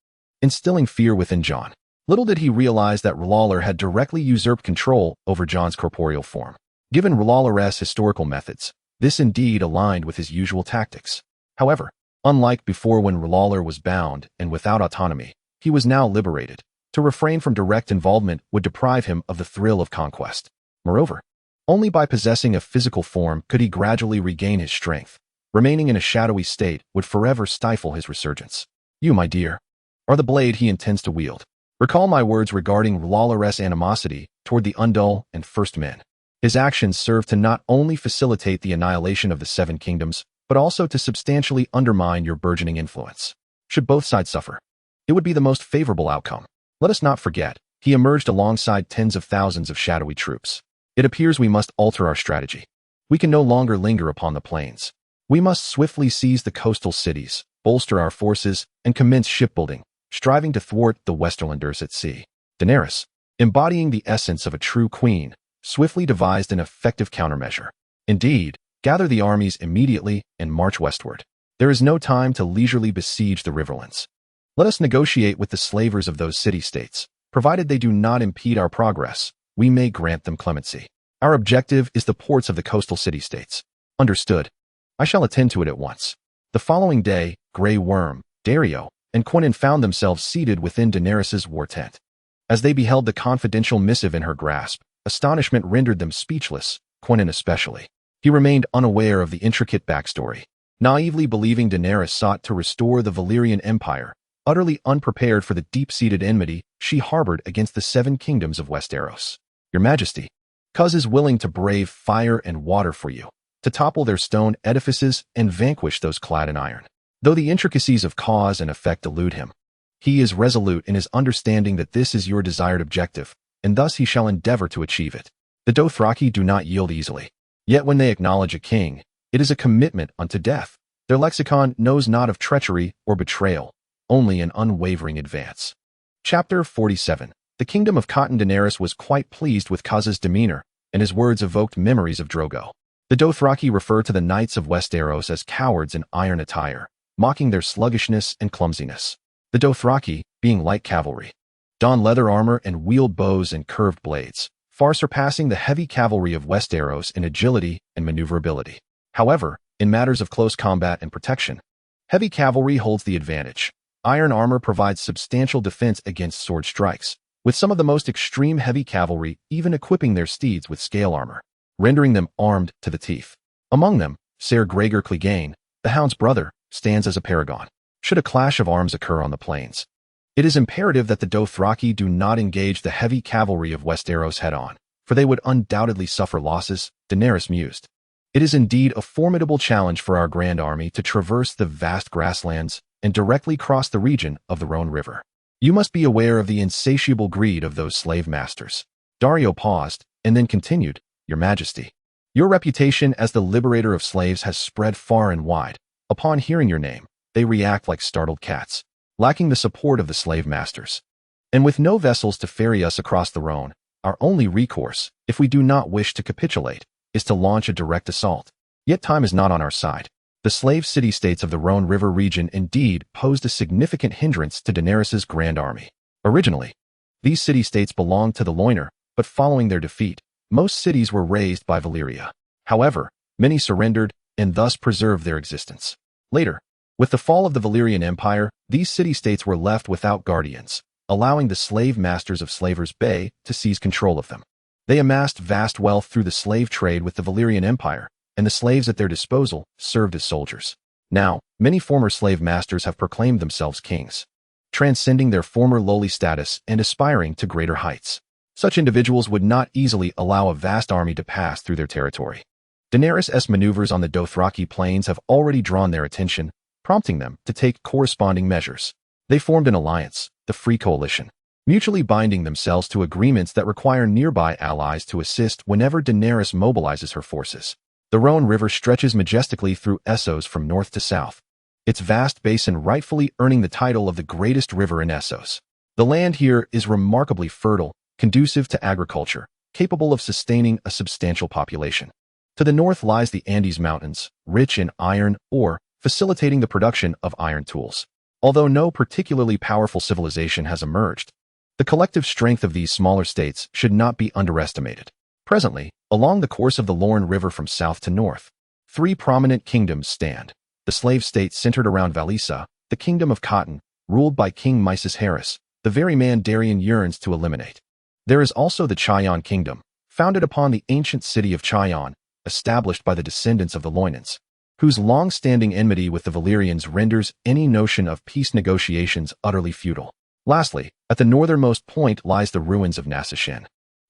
instilling fear within Jon. Little did he realize that R'hllor had directly usurped control over Jon's corporeal form. Given R'hllor's historical methods, this indeed aligned with his usual tactics. However, unlike before when R'hllor was bound and without autonomy, he was now liberated. To refrain from direct involvement would deprive him of the thrill of conquest. Moreover, only by possessing a physical form could he gradually regain his strength. Remaining in a shadowy state would forever stifle his resurgence. You, my dear, are the blade he intends to wield. Recall my words regarding R'hllor's animosity toward the Undul and First Men. His actions serve to not only facilitate the annihilation of the 7 kingdoms, but also to substantially undermine your burgeoning influence. Should both sides suffer, it would be the most favorable outcome. Let us not forget, he emerged alongside tens of thousands of shadowy troops. It appears we must alter our strategy. We can no longer linger upon the plains. We must swiftly seize the coastal cities, bolster our forces, and commence shipbuilding, striving to thwart the Westerlanders at sea. Daenerys, embodying the essence of a true queen, swiftly devised an effective countermeasure. Indeed, gather the armies immediately and march westward. There is no time to leisurely besiege the riverlands. Let us negotiate with the slavers of those city-states. Provided they do not impede our progress, we may grant them clemency. Our objective is the ports of the coastal city-states. Understood. I shall attend to it at once. The following day, Grey Worm, Dario, and Quentin found themselves seated within Daenerys' war tent. As they beheld the confidential missive in her grasp, astonishment rendered them speechless, Quentin especially. He remained unaware of the intricate backstory, naively believing Daenerys sought to restore the Valyrian Empire, utterly unprepared for the deep-seated enmity she harbored against the 7 kingdoms of Westeros. Your Majesty, Cuz is willing to brave fire and water for you, to topple their stone edifices and vanquish those clad in iron. Though the intricacies of cause and effect elude him, he is resolute in his understanding that this is your desired objective, and thus he shall endeavor to achieve it. The Dothraki do not yield easily. Yet when they acknowledge a king, it is a commitment unto death. Their lexicon knows not of treachery or betrayal, only an unwavering advance. Chapter 47. The Kingdom of Cotton. Daenerys was quite pleased with Cuz's demeanor, and his words evoked memories of Drogo. The Dothraki refer to the knights of Westeros as cowards in iron attire, mocking their sluggishness and clumsiness. The Dothraki, being light cavalry, don leather armor and wield bows and curved blades, far surpassing the heavy cavalry of Westeros in agility and maneuverability. However, in matters of close combat and protection, heavy cavalry holds the advantage. Iron armor provides substantial defense against sword strikes, with some of the most extreme heavy cavalry even equipping their steeds with scale armor, rendering them armed to the teeth. Among them, Ser Gregor Clegane, the Hound's brother, stands as a paragon. Should a clash of arms occur on the plains, it is imperative that the Dothraki do not engage the heavy cavalry of Westeros head-on, for they would undoubtedly suffer losses, Daenerys mused. It is indeed a formidable challenge for our grand army to traverse the vast grasslands and directly cross the region of the Rhone River. You must be aware of the insatiable greed of those slave masters. Dario paused, and then continued, Your Majesty, your reputation as the liberator of slaves has spread far and wide. Upon hearing your name, they react like startled cats, lacking the support of the slave masters. And with no vessels to ferry us across the Rhone, our only recourse, if we do not wish to capitulate, is to launch a direct assault. Yet time is not on our side. The slave city-states of the Rhone River region indeed posed a significant hindrance to Daenerys' grand army. Originally, these city-states belonged to the Loiner, but following their defeat, most cities were razed by Valyria. However, many surrendered and thus preserved their existence. Later, with the fall of the Valyrian Empire, these city-states were left without guardians, allowing the slave masters of Slavers' Bay to seize control of them. They amassed vast wealth through the slave trade with the Valyrian Empire, and the slaves at their disposal served as soldiers. Now, many former slave masters have proclaimed themselves kings, transcending their former lowly status and aspiring to greater heights. Such individuals would not easily allow a vast army to pass through their territory. Daenerys' maneuvers on the Dothraki plains have already drawn their attention, prompting them to take corresponding measures. They formed an alliance, the Free Coalition, mutually binding themselves to agreements that require nearby allies to assist whenever Daenerys mobilizes her forces. The Rhone River stretches majestically through Essos from north to south, its vast basin rightfully earning the title of the greatest river in Essos. The land here is remarkably fertile, conducive to agriculture, capable of sustaining a substantial population. To the north lies the Andes Mountains, rich in iron ore, facilitating the production of iron tools. Although no particularly powerful civilization has emerged, the collective strength of these smaller states should not be underestimated. Presently, along the course of the Lorne River from south to north, 3 prominent kingdoms stand. The slave state centered around Valisa, the Kingdom of Cotton, ruled by King Mysis Harris, the very man Darien yearns to eliminate. There is also the Chaion Kingdom, founded upon the ancient city of Chaion, established by the descendants of the Loinans, whose long-standing enmity with the Valyrians renders any notion of peace negotiations utterly futile. Lastly, at the northernmost point lies the ruins of Nassashen,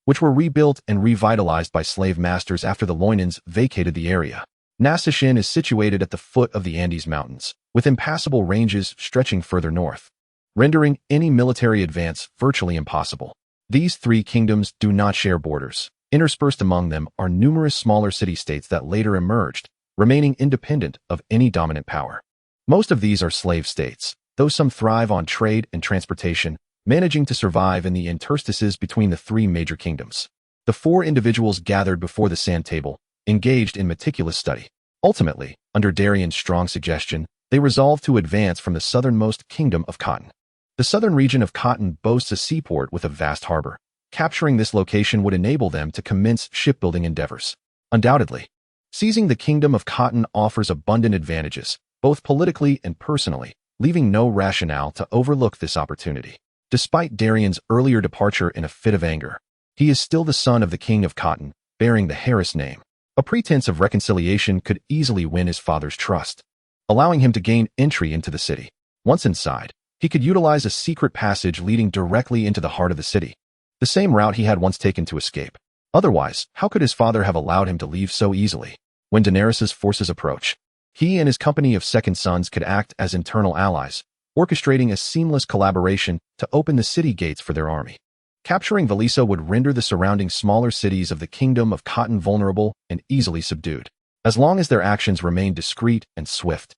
which were rebuilt and revitalized by slave masters after the Loinans vacated the area. Zheng is situated at the foot of the Andes Mountains, with impassable ranges stretching further north, rendering any military advance virtually impossible. These three kingdoms do not share borders. Interspersed among them are numerous smaller city-states that later emerged, remaining independent of any dominant power. Most of these are slave states, though some thrive on trade and transportation, managing to survive in the interstices between the three major kingdoms. The four individuals gathered before the sand table, engaged in meticulous study. Ultimately, under Darien's strong suggestion, they resolved to advance from the southernmost kingdom of Cotton. The southern region of Cotton boasts a seaport with a vast harbor. Capturing this location would enable them to commence shipbuilding endeavors. Undoubtedly, seizing the kingdom of Cotton offers abundant advantages, both politically and personally, leaving no rationale to overlook this opportunity. Despite Darien's earlier departure in a fit of anger, he is still the son of the king of Cotton, bearing the Harris name. A pretense of reconciliation could easily win his father's trust, allowing him to gain entry into the city. Once inside, he could utilize a secret passage leading directly into the heart of the city, the same route he had once taken to escape. Otherwise, how could his father have allowed him to leave so easily? When Daenerys' forces approach, he and his company of second sons could act as internal allies, orchestrating a seamless collaboration to open the city gates for their army. Capturing Valisa would render the surrounding smaller cities of the Kingdom of Cotton vulnerable and easily subdued, as long as their actions remained discreet and swift.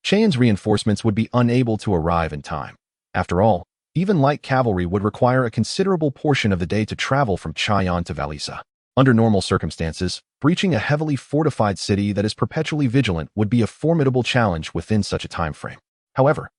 Cheyenne's reinforcements would be unable to arrive in time. After all, even light cavalry would require a considerable portion of the day to travel from Cheyenne to Valisa. Under normal circumstances, breaching a heavily fortified city that is perpetually vigilant would be a formidable challenge within such a time frame. However,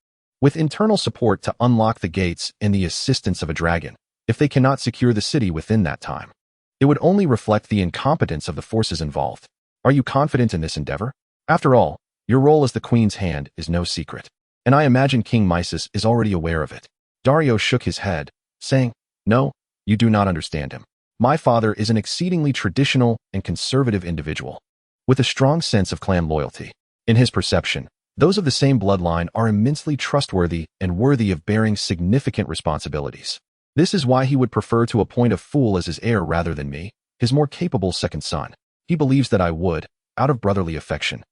with internal support to unlock the gates and the assistance of a dragon, if they cannot secure the city within that time, it would only reflect the incompetence of the forces involved. Are you confident in this endeavor? After all, your role as the Queen's hand is no secret, and I imagine King Mysis is already aware of it. Dario shook his head, saying, "No, you do not understand him. My father is an exceedingly traditional and conservative individual, with a strong sense of clan loyalty. In his perception, those of the same bloodline are immensely trustworthy and worthy of bearing significant responsibilities. This is why he would prefer to appoint a fool as his heir rather than me, his more capable second son. He believes that I would, out of brotherly affection,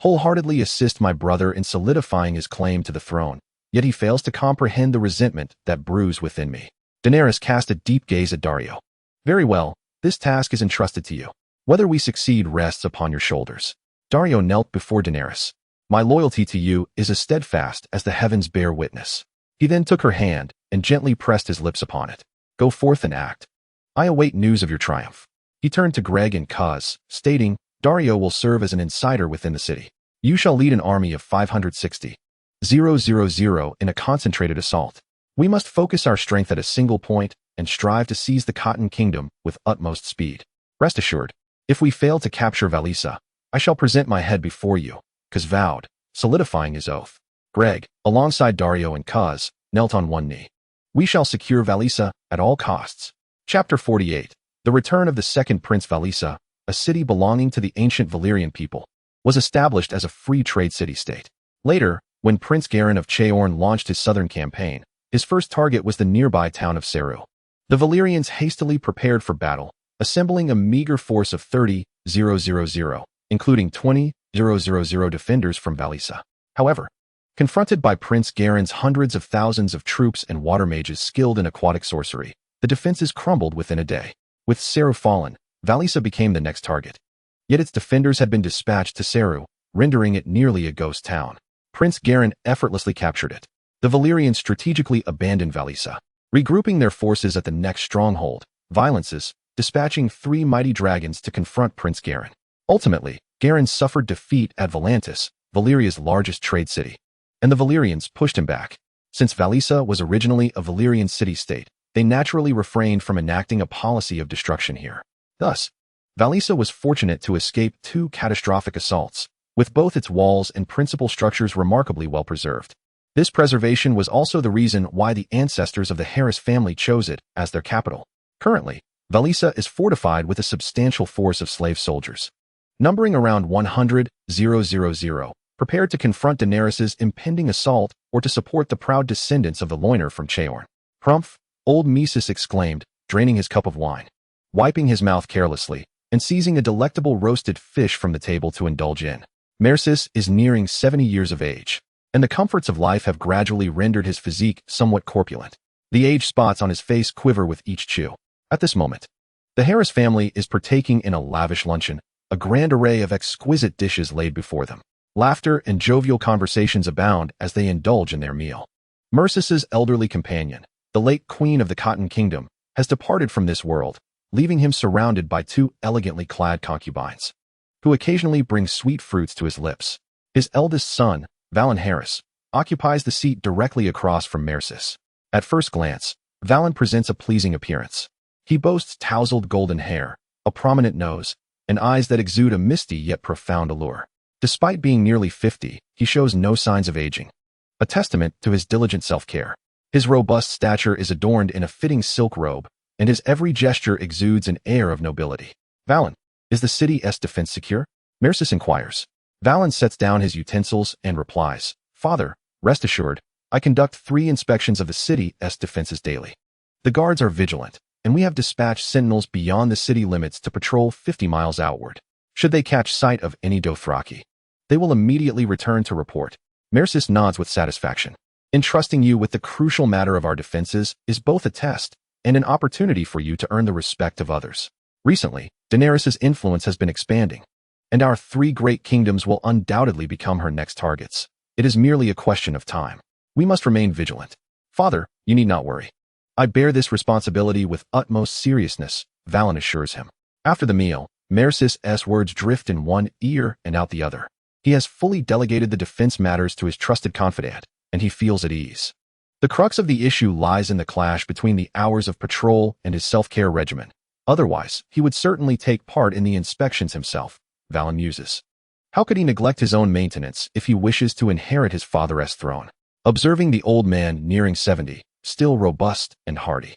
wholeheartedly assist my brother in solidifying his claim to the throne, yet he fails to comprehend the resentment that brews within me." Daenerys cast a deep gaze at Dario. "Very well, this task is entrusted to you. Whether we succeed rests upon your shoulders." Dario knelt before Daenerys. "My loyalty to you is as steadfast as the heavens bear witness." He then took her hand and gently pressed his lips upon it. "Go forth and act. I await news of your triumph." He turned to Greg and Cuz, stating, "Dario will serve as an insider within the city. You shall lead an army of 560,000 in a concentrated assault. We must focus our strength at a single point and strive to seize the Cotton Kingdom with utmost speed. Rest assured, if we fail to capture Valisa, I shall present my head before you," Cuz vowed, solidifying his oath. Greg, alongside Dario and Cuz, knelt on one knee. "We shall secure Valisa at all costs." Chapter 48. The return of the second Prince. Valisa, a city belonging to the ancient Valyrian people, was established as a free trade city-state. Later, when Prince Garin of Cheorn launched his southern campaign, his first target was the nearby town of Seru. The Valyrians hastily prepared for battle, assembling a meager force of 30,000, including 20,000 defenders from Valisa. However, confronted by Prince Garin's hundreds of thousands of troops and water mages skilled in aquatic sorcery, the defenses crumbled within a day. With Seru fallen, Valisa became the next target. Yet its defenders had been dispatched to Seru, rendering it nearly a ghost town. Prince Garin effortlessly captured it. The Valyrians strategically abandoned Valisa, regrouping their forces at the next stronghold, Violences, dispatching 3 mighty dragons to confront Prince Garin. Ultimately, Garin suffered defeat at Volantis, Valyria's largest trade city, and the Valyrians pushed him back. Since Valisa was originally a Valyrian city-state, they naturally refrained from enacting a policy of destruction here. Thus, Valisa was fortunate to escape 2 catastrophic assaults, with both its walls and principal structures remarkably well preserved. This preservation was also the reason why the ancestors of the Harris family chose it as their capital. Currently, Valisa is fortified with a substantial force of slave soldiers, numbering around 100,000, prepared to confront Daenerys' impending assault or to support the proud descendants of the Loiner from Cheorn. "Hrumph," old Mysis exclaimed, draining his cup of wine. Wiping his mouth carelessly, and seizing a delectable roasted fish from the table to indulge in. Mercis is nearing 70 years of age, and the comforts of life have gradually rendered his physique somewhat corpulent. The age spots on his face quiver with each chew. At this moment, the Harris family is partaking in a lavish luncheon, a grand array of exquisite dishes laid before them. Laughter and jovial conversations abound as they indulge in their meal. Mercis's elderly companion, the late queen of the Cotton Kingdom, has departed from this world, leaving him surrounded by two elegantly clad concubines, who occasionally bring sweet fruits to his lips. His eldest son, Valen Harris, occupies the seat directly across from Mercis. At first glance, Valen presents a pleasing appearance. He boasts tousled golden hair, a prominent nose, and eyes that exude a misty yet profound allure. Despite being nearly 50, he shows no signs of aging, a testament to his diligent self-care. His robust stature is adorned in a fitting silk robe, and his every gesture exudes an air of nobility. Valen, is the city's defense secure? Mercis inquires. Valen sets down his utensils and replies, Father, rest assured, I conduct 3 inspections of the city's defenses daily. The guards are vigilant, and we have dispatched sentinels beyond the city limits to patrol 50 miles outward. Should they catch sight of any Dothraki, they will immediately return to report. Mercis nods with satisfaction. Entrusting you with the crucial matter of our defenses is both a test and an opportunity for you to earn the respect of others. Recently, Daenerys' influence has been expanding, and our 3 great kingdoms will undoubtedly become her next targets. It is merely a question of time. We must remain vigilant. Father, you need not worry. I bear this responsibility with utmost seriousness, Valen assures him. After the meal, Mercis' words drift in one ear and out the other. He has fully delegated the defense matters to his trusted confidant, and he feels at ease. The crux of the issue lies in the clash between the hours of patrol and his self-care regimen. Otherwise, he would certainly take part in the inspections himself, Valen muses. How could he neglect his own maintenance if he wishes to inherit his father's throne? Observing the old man nearing 70, still robust and hardy,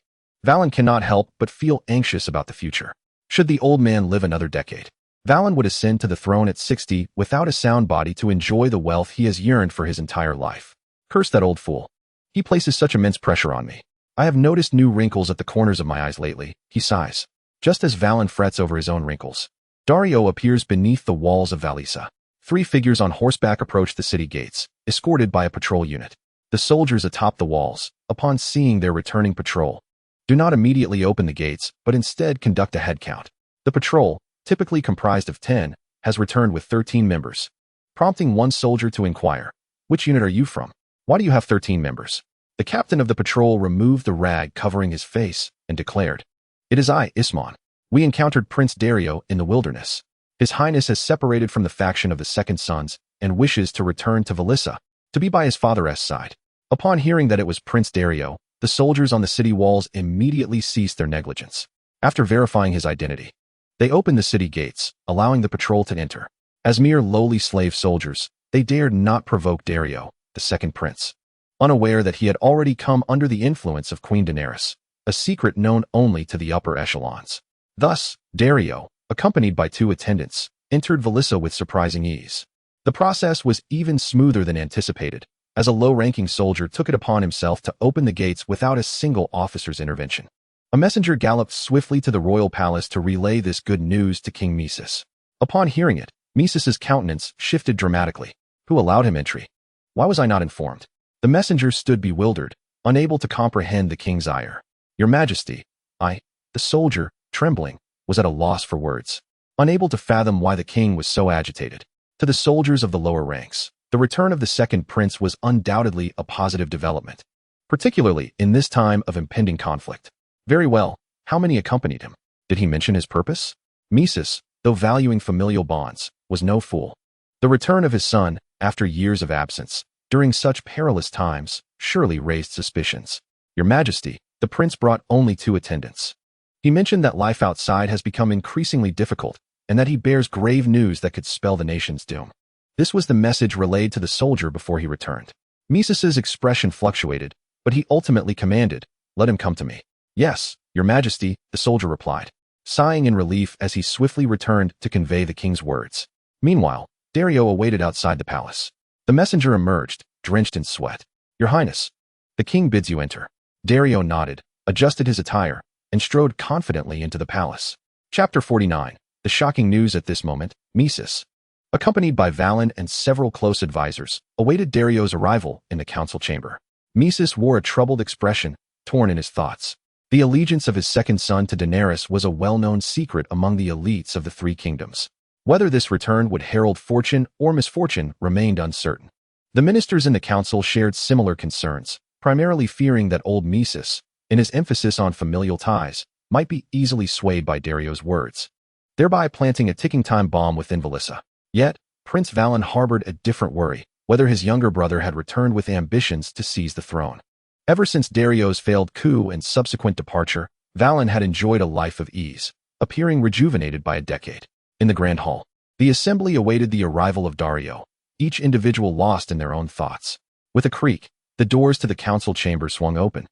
Valen cannot help but feel anxious about the future. Should the old man live another decade, Valen would ascend to the throne at 60 without a sound body to enjoy the wealth he has yearned for his entire life. Curse that old fool. He places such immense pressure on me. I have noticed new wrinkles at the corners of my eyes lately, he sighs. Just as Valen frets over his own wrinkles, Daario appears beneath the walls of Valisa. 3 figures on horseback approach the city gates, escorted by a patrol unit. The soldiers atop the walls, upon seeing their returning patrol, do not immediately open the gates, but instead conduct a head count. The patrol, typically comprised of 10, has returned with 13 members, prompting one soldier to inquire, which unit are you from? Why do you have 13 members? The captain of the patrol removed the rag covering his face and declared, It is I, Ismon. We encountered Prince Daario in the wilderness. His Highness has separated from the faction of the Second Sons and wishes to return to Valisa, to be by his father's side. Upon hearing that it was Prince Daario, the soldiers on the city walls immediately ceased their negligence. After verifying his identity, they opened the city gates, allowing the patrol to enter. As mere lowly slave soldiers, they dared not provoke Daario, the second prince, unaware that he had already come under the influence of Queen Daenerys, a secret known only to the upper echelons. Thus, Daario, accompanied by 2 attendants, entered Valisa with surprising ease. The process was even smoother than anticipated, as a low-ranking soldier took it upon himself to open the gates without a single officer's intervention. A messenger galloped swiftly to the royal palace to relay this good news to King Mises. Upon hearing it, Mises's countenance shifted dramatically. Who allowed him entry? Why was I not informed? The messenger stood bewildered, unable to comprehend the king's ire. Your Majesty, the soldier, trembling, was at a loss for words, unable to fathom why the king was so agitated. To the soldiers of the lower ranks, the return of the second prince was undoubtedly a positive development, particularly in this time of impending conflict. Very well, how many accompanied him? Did he mention his purpose? Mises, though valuing familial bonds, was no fool. The return of his son, after years of absence, during such perilous times, surely raised suspicions. Your Majesty, the prince brought only 2 attendants. He mentioned that life outside has become increasingly difficult, and that he bears grave news that could spell the nation's doom. This was the message relayed to the soldier before he returned. Mises's expression fluctuated, but he ultimately commanded, Let him come to me. Yes, Your Majesty, the soldier replied, sighing in relief as he swiftly returned to convey the king's words. Meanwhile, Daario awaited outside the palace. The messenger emerged, drenched in sweat. Your Highness, the king bids you enter. Daario nodded, adjusted his attire, and strode confidently into the palace. Chapter 49. The shocking news at this moment, Mises, accompanied by Valen and several close advisors, awaited Dario's arrival in the council chamber. Mises wore a troubled expression, torn in his thoughts. The allegiance of his second son to Daenerys was a well-known secret among the elites of the three kingdoms. Whether this return would herald fortune or misfortune remained uncertain. The ministers in the council shared similar concerns, primarily fearing that old Mises, in his emphasis on familial ties, might be easily swayed by Dario's words, thereby planting a ticking time bomb within Valissa. Yet, Prince Valen harbored a different worry, whether his younger brother had returned with ambitions to seize the throne. Ever since Dario's failed coup and subsequent departure, Valen had enjoyed a life of ease, appearing rejuvenated by a decade. In the Grand Hall, the assembly awaited the arrival of Dario, each individual lost in their own thoughts. With a creak, the doors to the council chamber swung open,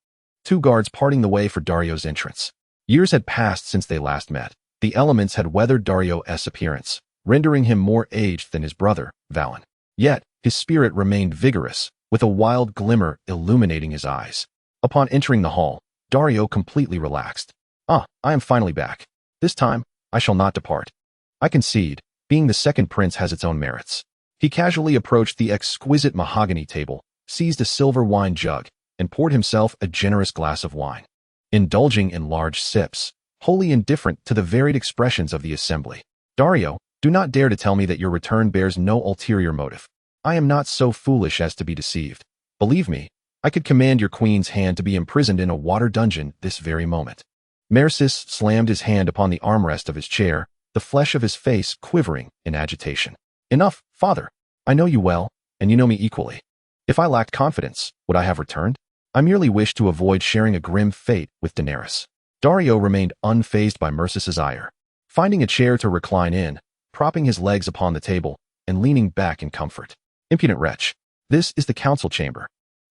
two guards parting the way for Dario's entrance. Years had passed since they last met. The elements had weathered Dario's appearance, rendering him more aged than his brother, Valen. Yet, his spirit remained vigorous, with a wild glimmer illuminating his eyes. Upon entering the hall, Dario completely relaxed. I am finally back. This time, I shall not depart. I concede, being the second prince has its own merits. He casually approached the exquisite mahogany table, seized a silver wine jug, and poured himself a generous glass of wine, indulging in large sips, wholly indifferent to the varied expressions of the assembly. Dario, do not dare to tell me that your return bears no ulterior motive. I am not so foolish as to be deceived. Believe me, I could command your queen's hand to be imprisoned in a water dungeon this very moment. Mercis slammed his hand upon the armrest of his chair, the flesh of his face quivering in agitation. Enough, father. I know you well, and you know me equally. If I lacked confidence, would I have returned? I merely wished to avoid sharing a grim fate with Daenerys. Dario remained unfazed by Mercis's ire. Finding a chair to recline in, propping his legs upon the table, and leaning back in comfort. Impudent wretch. This is the council chamber.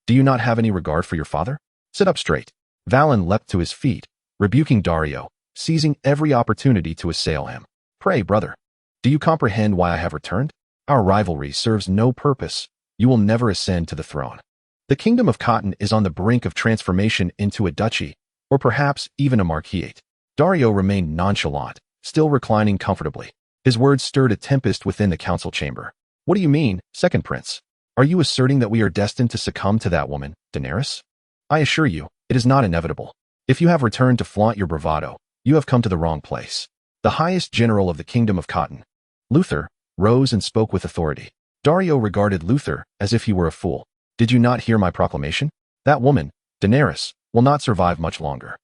Do you not have any regard for your father? Sit up straight. Valen leapt to his feet, rebuking Dario, seizing every opportunity to assail him. Pray, brother, do you comprehend why I have returned? Our rivalry serves no purpose. You will never ascend to the throne. The kingdom of Cotton is on the brink of transformation into a duchy, or perhaps even a marquisate. Dario remained nonchalant, still reclining comfortably. His words stirred a tempest within the council chamber. What do you mean, second prince? Are you asserting that we are destined to succumb to that woman, Daenerys? I assure you, it is not inevitable. If you have returned to flaunt your bravado, you have come to the wrong place. The highest general of the kingdom of Cotton, Luther, rose and spoke with authority. Dario regarded Luther as if he were a fool. Did you not hear my proclamation? That woman, Daenerys, will not survive much longer.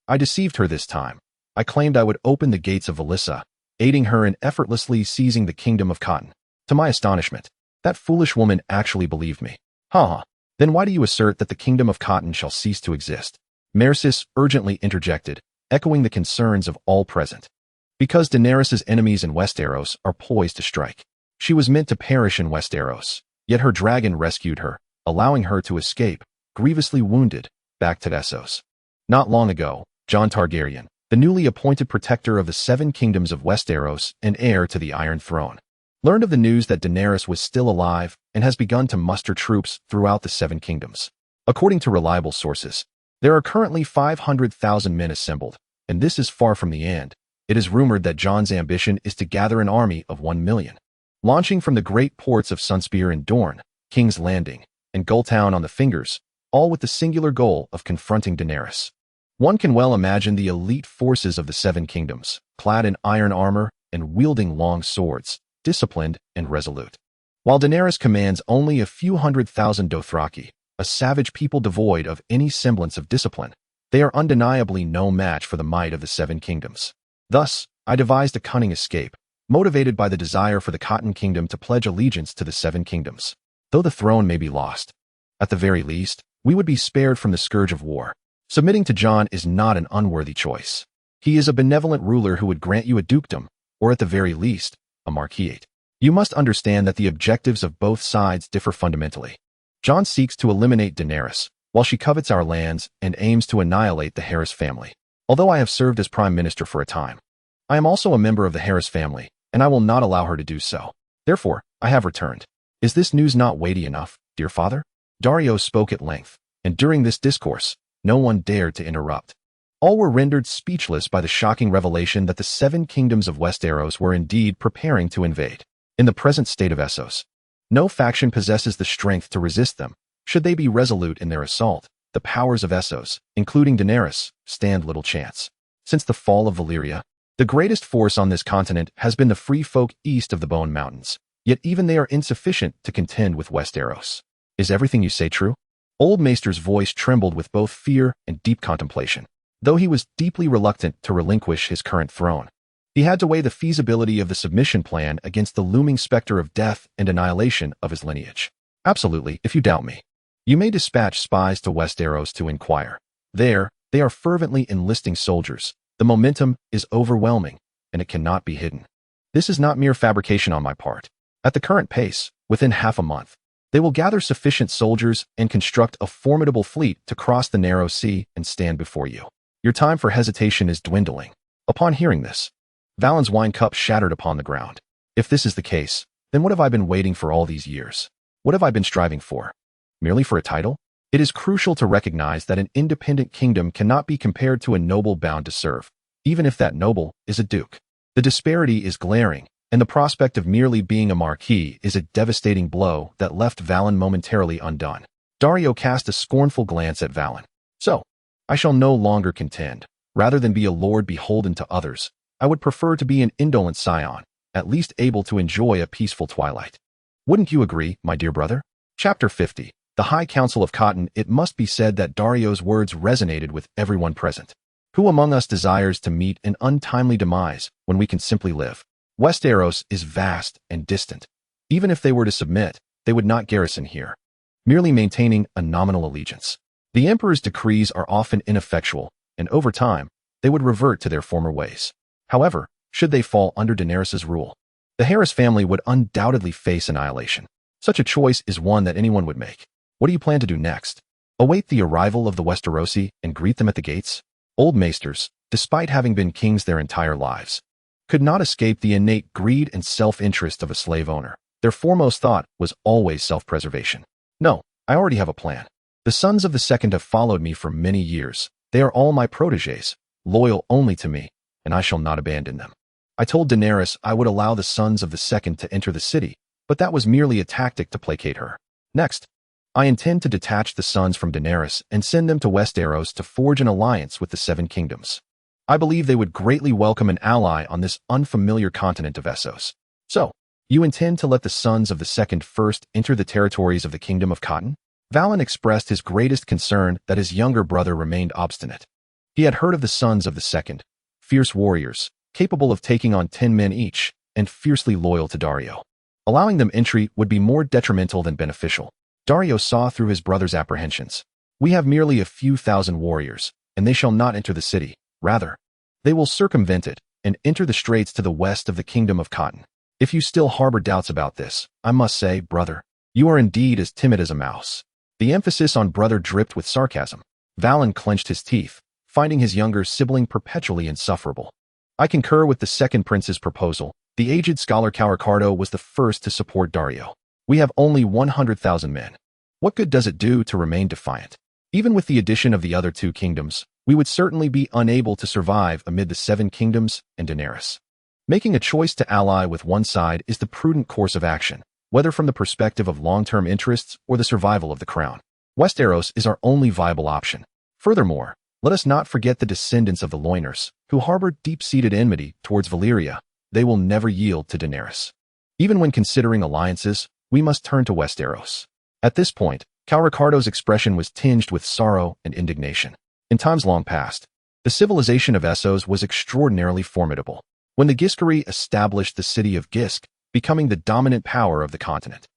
I deceived her this time. I claimed I would open the gates of Valissa, aiding her in effortlessly seizing the kingdom of Cotton. To my astonishment, that foolish woman actually believed me. Then why do you assert that the kingdom of Cotton shall cease to exist? Mercis urgently interjected, echoing the concerns of all present. Because Daenerys' enemies in Westeros are poised to strike. She was meant to perish in Westeros, yet her dragon rescued her, allowing her to escape, grievously wounded, back to Essos. Not long ago, Jon Targaryen, the newly appointed protector of the 7 kingdoms of Westeros and heir to the Iron Throne, learned of the news that Daenerys was still alive and has begun to muster troops throughout the 7 kingdoms. According to reliable sources, there are currently 500,000 men assembled, and this is far from the end. It is rumored that Jon's ambition is to gather an army of 1 million. Launching from the great ports of Sunspear and Dorne, King's Landing, and Gulltown on the Fingers, all with the singular goal of confronting Daenerys. One can well imagine the elite forces of the 7 kingdoms, clad in iron armor and wielding long swords, disciplined and resolute. While Daenerys commands only a few 100,000 Dothraki, a savage people devoid of any semblance of discipline, they are undeniably no match for the might of the 7 kingdoms. Thus, I devised a cunning escape, motivated by the desire for the Cotton Kingdom to pledge allegiance to the 7 kingdoms. Though the throne may be lost, at the very least, we would be spared from the scourge of war. Submitting to Jon is not an unworthy choice. He is a benevolent ruler who would grant you a dukedom, or at the very least, a marquisate. You must understand that the objectives of both sides differ fundamentally. Jon seeks to eliminate Daenerys, while she covets our lands and aims to annihilate the Harris family. Although I have served as prime minister for a time, I am also a member of the Harris family, and I will not allow her to do so. Therefore, I have returned. Is this news not weighty enough, dear father? Dario spoke at length, and during this discourse, no one dared to interrupt. All were rendered speechless by the shocking revelation that the 7 kingdoms of Westeros were indeed preparing to invade. In the present state of Essos, no faction possesses the strength to resist them. Should they be resolute in their assault, the powers of Essos, including Daenerys, stand little chance. Since the fall of Valyria, the greatest force on this continent has been the free folk east of the Bone Mountains, yet even they are insufficient to contend with Westeros. Is everything you say true? Old Maester's voice trembled with both fear and deep contemplation. Though he was deeply reluctant to relinquish his current throne, he had to weigh the feasibility of the submission plan against the looming specter of death and annihilation of his lineage. Absolutely, if you doubt me. You may dispatch spies to Westeros to inquire. There, they are fervently enlisting soldiers. The momentum is overwhelming, and it cannot be hidden. This is not mere fabrication on my part. At the current pace, within half a month, they will gather sufficient soldiers and construct a formidable fleet to cross the narrow sea and stand before you. Your time for hesitation is dwindling. Upon hearing this, Valen's wine cup shattered upon the ground. If this is the case, then what have I been waiting for all these years? What have I been striving for? Merely for a title? It is crucial to recognize that an independent kingdom cannot be compared to a noble bound to serve, even if that noble is a duke. The disparity is glaring, and the prospect of merely being a marquis is a devastating blow that left Valen momentarily undone. Daario cast a scornful glance at Valen. So, I shall no longer contend. Rather than be a lord beholden to others, I would prefer to be an indolent scion, at least able to enjoy a peaceful twilight. Wouldn't you agree, my dear brother? Chapter 50. The High Council of Cotton. It must be said that Daario's words resonated with everyone present. Who among us desires to meet an untimely demise when we can simply live? Westeros is vast and distant. Even if they were to submit, they would not garrison here, merely maintaining a nominal allegiance. The Emperor's decrees are often ineffectual, and over time, they would revert to their former ways. However, should they fall under Daenerys' rule, the Harris family would undoubtedly face annihilation. Such a choice is one that anyone would make. What do you plan to do next? Await the arrival of the Westerosi and greet them at the gates? Old Maesters, despite having been kings their entire lives, could not escape the innate greed and self-interest of a slave owner. Their foremost thought was always self-preservation. No, I already have a plan. The sons of the Second have followed me for many years. They are all my protégés, loyal only to me, and I shall not abandon them. I told Daenerys I would allow the sons of the Second to enter the city, but that was merely a tactic to placate her. Next, I intend to detach the sons from Daenerys and send them to Westeros to forge an alliance with the 7 kingdoms. I believe they would greatly welcome an ally on this unfamiliar continent of Essos. So, you intend to let the sons of the Second first enter the territories of the Kingdom of Cotton? Valen expressed his greatest concern that his younger brother remained obstinate. He had heard of the sons of the Second, fierce warriors, capable of taking on 10 men each, and fiercely loyal to Daario. Allowing them entry would be more detrimental than beneficial. Daario saw through his brother's apprehensions. We have merely a few thousand warriors, and they shall not enter the city. Rather, they will circumvent it and enter the straits to the west of the Kingdom of Cotton. If you still harbor doubts about this, I must say, brother, you are indeed as timid as a mouse. The emphasis on brother dripped with sarcasm. Valen clenched his teeth, finding his younger sibling perpetually insufferable. I concur with the second prince's proposal. The aged scholar Cauricardo was the first to support Daario. We have only 100,000 men. What good does it do to remain defiant? Even with the addition of the other 2 kingdoms, we would certainly be unable to survive amid the 7 kingdoms and Daenerys. Making a choice to ally with one side is the prudent course of action, whether from the perspective of long-term interests or the survival of the crown. Westeros is our only viable option. Furthermore, let us not forget the descendants of the Loiners, who harbor deep-seated enmity towards Valyria. They will never yield to Daenerys. Even when considering alliances, we must turn to Westeros. At this point, Cauricardo's expression was tinged with sorrow and indignation. In times long past, the civilization of Essos was extraordinarily formidable. When the Giscari established the city of Gisk, becoming the dominant power of the continent,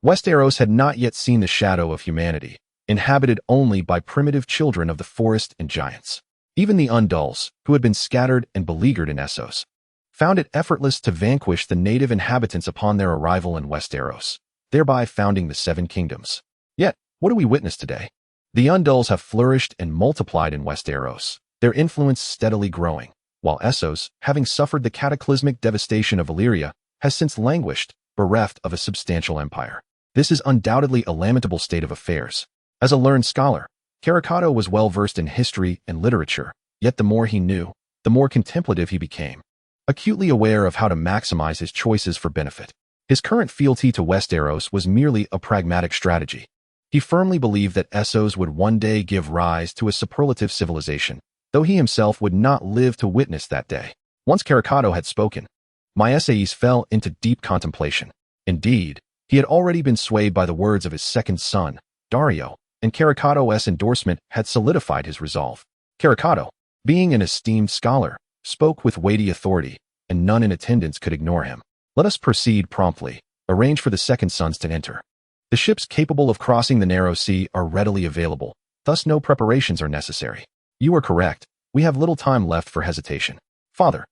Westeros had not yet seen the shadow of humanity, inhabited only by primitive children of the forest and giants. Even the Undulls, who had been scattered and beleaguered in Essos, found it effortless to vanquish the native inhabitants upon their arrival in Westeros, thereby founding the 7 kingdoms. Yet, what do we witness today? The Undulls have flourished and multiplied in Westeros, their influence steadily growing, while Essos, having suffered the cataclysmic devastation of Valyria, has since languished, bereft of a substantial empire. This is undoubtedly a lamentable state of affairs. As a learned scholar, Cauricardo was well versed in history and literature, Yet the more he knew, the more contemplative he became, acutely aware of how to maximize his choices for benefit. His current fealty to Westeros was merely a pragmatic strategy. He firmly believed that Essos would one day give rise to a superlative civilization, though he himself would not live to witness that day. Once Caracado had spoken, Myesais fell into deep contemplation. Indeed, he had already been swayed by the words of his second son, Daario, and Caracado's endorsement had solidified his resolve. Caracado, being an esteemed scholar, spoke with weighty authority, and none in attendance could ignore him. Let us proceed promptly. Arrange for the second sons to enter. The ships capable of crossing the narrow sea are readily available, thus no preparations are necessary. You are correct. We have little time left for hesitation. Father,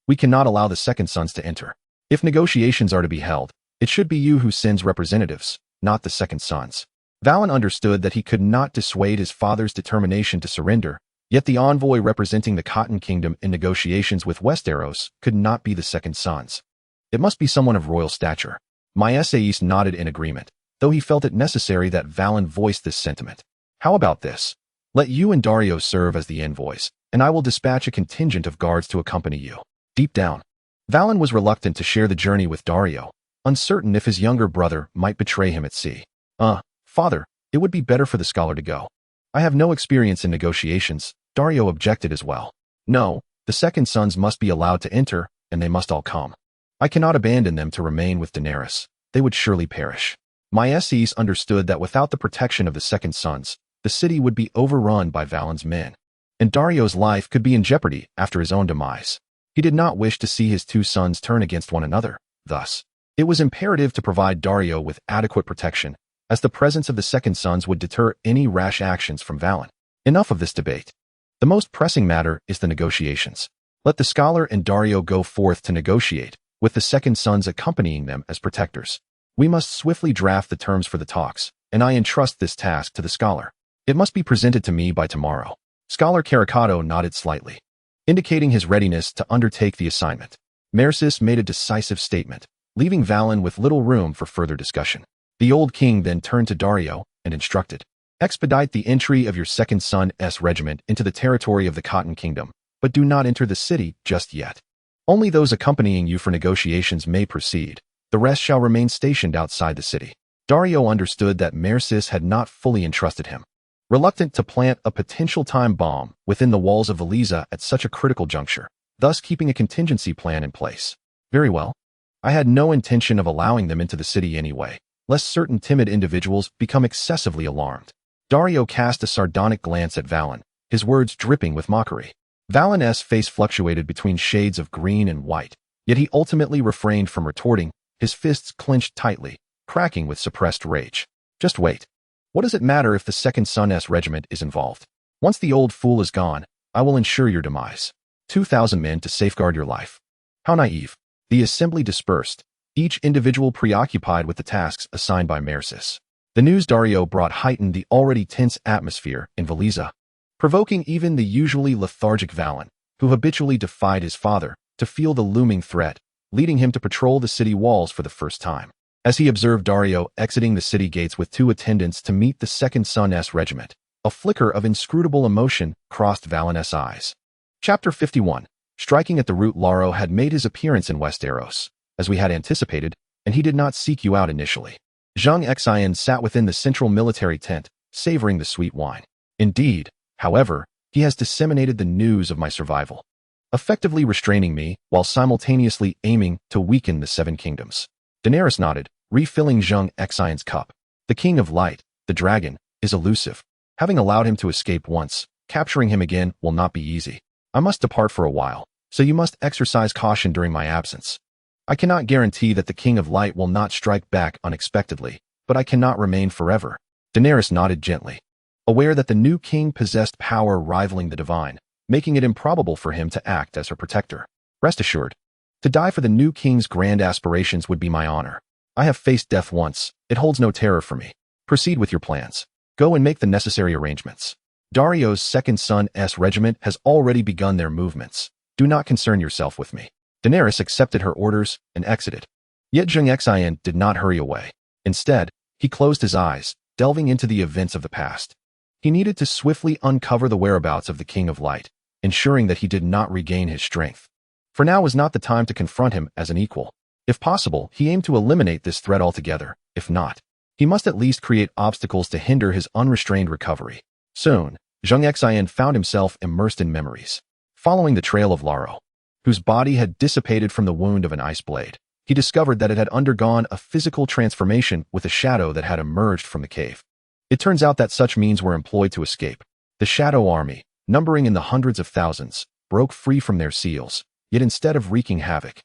we cannot allow the second sons to enter. If negotiations are to be held, it should be you who sends representatives, not the second sons. Valen understood that he could not dissuade his father's determination to surrender, yet the envoy representing the Cotton Kingdom in negotiations with Westeros could not be the second sons. It must be someone of royal stature. Myesais nodded in agreement, though he felt it necessary that Valen voice this sentiment. How about this? Let you and Daario serve as the envoys, and I will dispatch a contingent of guards to accompany you. Deep down, Valen was reluctant to share the journey with Daario, uncertain if his younger brother might betray him at sea. Father, it would be better for the scholar to go. I have no experience in negotiations, Daario objected as well. No, the second sons must be allowed to enter, and they must all come. I cannot abandon them to remain with Daenerys. They would surely perish. Myesais understood that without the protection of the second sons, the city would be overrun by Valen's men, and Daario's life could be in jeopardy after his own demise. He did not wish to see his two sons turn against one another. Thus, it was imperative to provide Daario with adequate protection, as the presence of the second sons would deter any rash actions from Valen. Enough of this debate. The most pressing matter is the negotiations. Let the scholar and Daario go forth to negotiate, with the second sons accompanying them as protectors. We must swiftly draft the terms for the talks, and I entrust this task to the scholar. It must be presented to me by tomorrow. Scholar Caracado nodded slightly, indicating his readiness to undertake the assignment. Mercis made a decisive statement, leaving Valen with little room for further discussion. The old king then turned to Daario and instructed, expedite the entry of your second son's regiment into the territory of the Cotton Kingdom, but do not enter the city just yet. Only those accompanying you for negotiations may proceed. The rest shall remain stationed outside the city. Daario understood that Mercis had not fully entrusted him. Reluctant to plant a potential time bomb within the walls of Valiza at such a critical juncture, thus keeping a contingency plan in place. Very well. I had no intention of allowing them into the city anyway, lest certain timid individuals become excessively alarmed. Daario cast a sardonic glance at Valen, his words dripping with mockery. Valen's face fluctuated between shades of green and white, yet he ultimately refrained from retorting, his fists clenched tightly, cracking with suppressed rage. Just wait. What does it matter if the second son's regiment is involved? Once the old fool is gone, I will ensure your demise. 2,000 men to safeguard your life. How naive. The assembly dispersed, each individual preoccupied with the tasks assigned by Mercis. The news Daario brought heightened the already tense atmosphere in Valiza, provoking even the usually lethargic Valen, who habitually defied his father, to feel the looming threat, leading him to patrol the city walls for the first time. As he observed Daario exiting the city gates with 2 attendants to meet the second son's regiment, a flicker of inscrutable emotion crossed Valen's eyes. Chapter 51. Striking at the root, Laro had made his appearance in Westeros, as we had anticipated, and he did not seek you out initially. Zheng Xin sat within the central military tent, savoring the sweet wine. Indeed, however, he has disseminated the news of my survival, effectively restraining me while simultaneously aiming to weaken the 7 kingdoms. Daenerys nodded, refilling Zheng Xin's cup. The King of Light, the dragon, is elusive. Having allowed him to escape once, capturing him again will not be easy. I must depart for a while, so you must exercise caution during my absence. I cannot guarantee that the King of Light will not strike back unexpectedly, but I cannot remain forever. Daenerys nodded gently, aware that the new king possessed power rivaling the divine, making it improbable for him to act as her protector. Rest assured, to die for the new king's grand aspirations would be my honor. I have faced death once, it holds no terror for me. Proceed with your plans. Go and make the necessary arrangements. Daario's second son's regiment has already begun their movements. Do not concern yourself with me. Daenerys accepted her orders and exited. Yet Zheng Xin did not hurry away. Instead, he closed his eyes, delving into the events of the past. He needed to swiftly uncover the whereabouts of the King of Light, ensuring that he did not regain his strength. For now was not the time to confront him as an equal. If possible, he aimed to eliminate this threat altogether. If not, he must at least create obstacles to hinder his unrestrained recovery. Soon, Zheng Xin found himself immersed in memories. Following the trail of Laro, whose body had dissipated from the wound of an ice blade, he discovered that it had undergone a physical transformation with a shadow that had emerged from the cave. It turns out that such means were employed to escape. The Shadow Army, numbering in the hundreds of thousands, broke free from their seals, yet instead of wreaking havoc,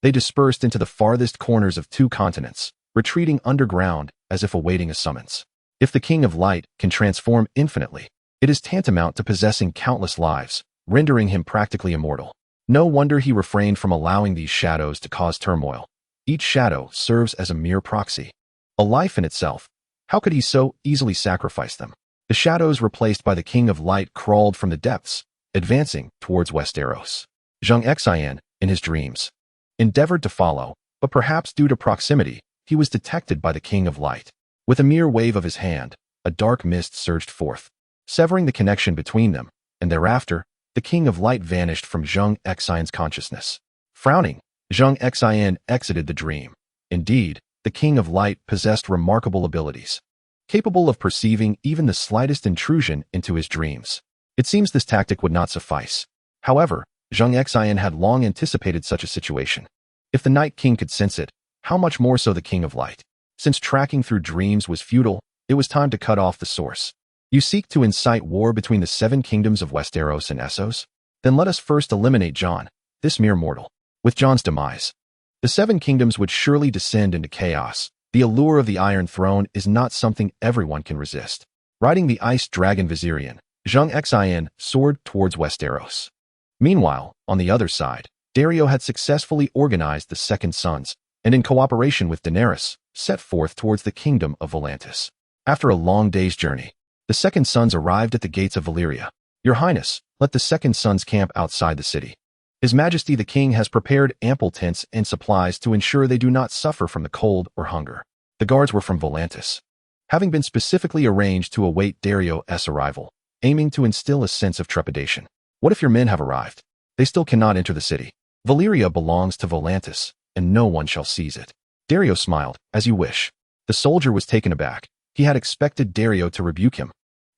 they dispersed into the farthest corners of 2 continents, retreating underground as if awaiting a summons. If the King of Light can transform infinitely, it is tantamount to possessing countless lives, rendering him practically immortal. No wonder he refrained from allowing these shadows to cause turmoil. Each shadow serves as a mere proxy, a life in itself. How could he so easily sacrifice them? The shadows replaced by the King of Light crawled from the depths, advancing towards Westeros. Zheng Xin, in his dreams, endeavored to follow, but perhaps due to proximity, he was detected by the King of Light. With a mere wave of his hand, a dark mist surged forth, severing the connection between them, and thereafter, the King of Light vanished from Zheng Xin's consciousness. Frowning, Zheng Xin exited the dream. Indeed, the King of Light possessed remarkable abilities, capable of perceiving even the slightest intrusion into his dreams. It seems this tactic would not suffice. However, Zheng Xin had long anticipated such a situation. If the Night King could sense it, how much more so the King of Light? Since tracking through dreams was futile, it was time to cut off the source. You seek to incite war between the 7 kingdoms of Westeros and Essos? Then let us first eliminate Jon, this mere mortal. With Jon's demise, the 7 kingdoms would surely descend into chaos. The allure of the Iron Throne is not something everyone can resist. Riding the ice dragon Viserion, Zheng Xin soared towards Westeros. Meanwhile, on the other side, Daario had successfully organized the Second Sons, and in cooperation with Daenerys, set forth towards the kingdom of Volantis. After a long day's journey, the Second Sons arrived at the gates of Valyria. Your Highness, let the Second Sons camp outside the city. His Majesty the King has prepared ample tents and supplies to ensure they do not suffer from the cold or hunger. The guards were from Volantis, having been specifically arranged to await Daario's arrival, aiming to instill a sense of trepidation. What if your men have arrived? They still cannot enter the city. Valyria belongs to Volantis, and no one shall seize it. Daario smiled. As you wish. The soldier was taken aback. He had expected Daario to rebuke him,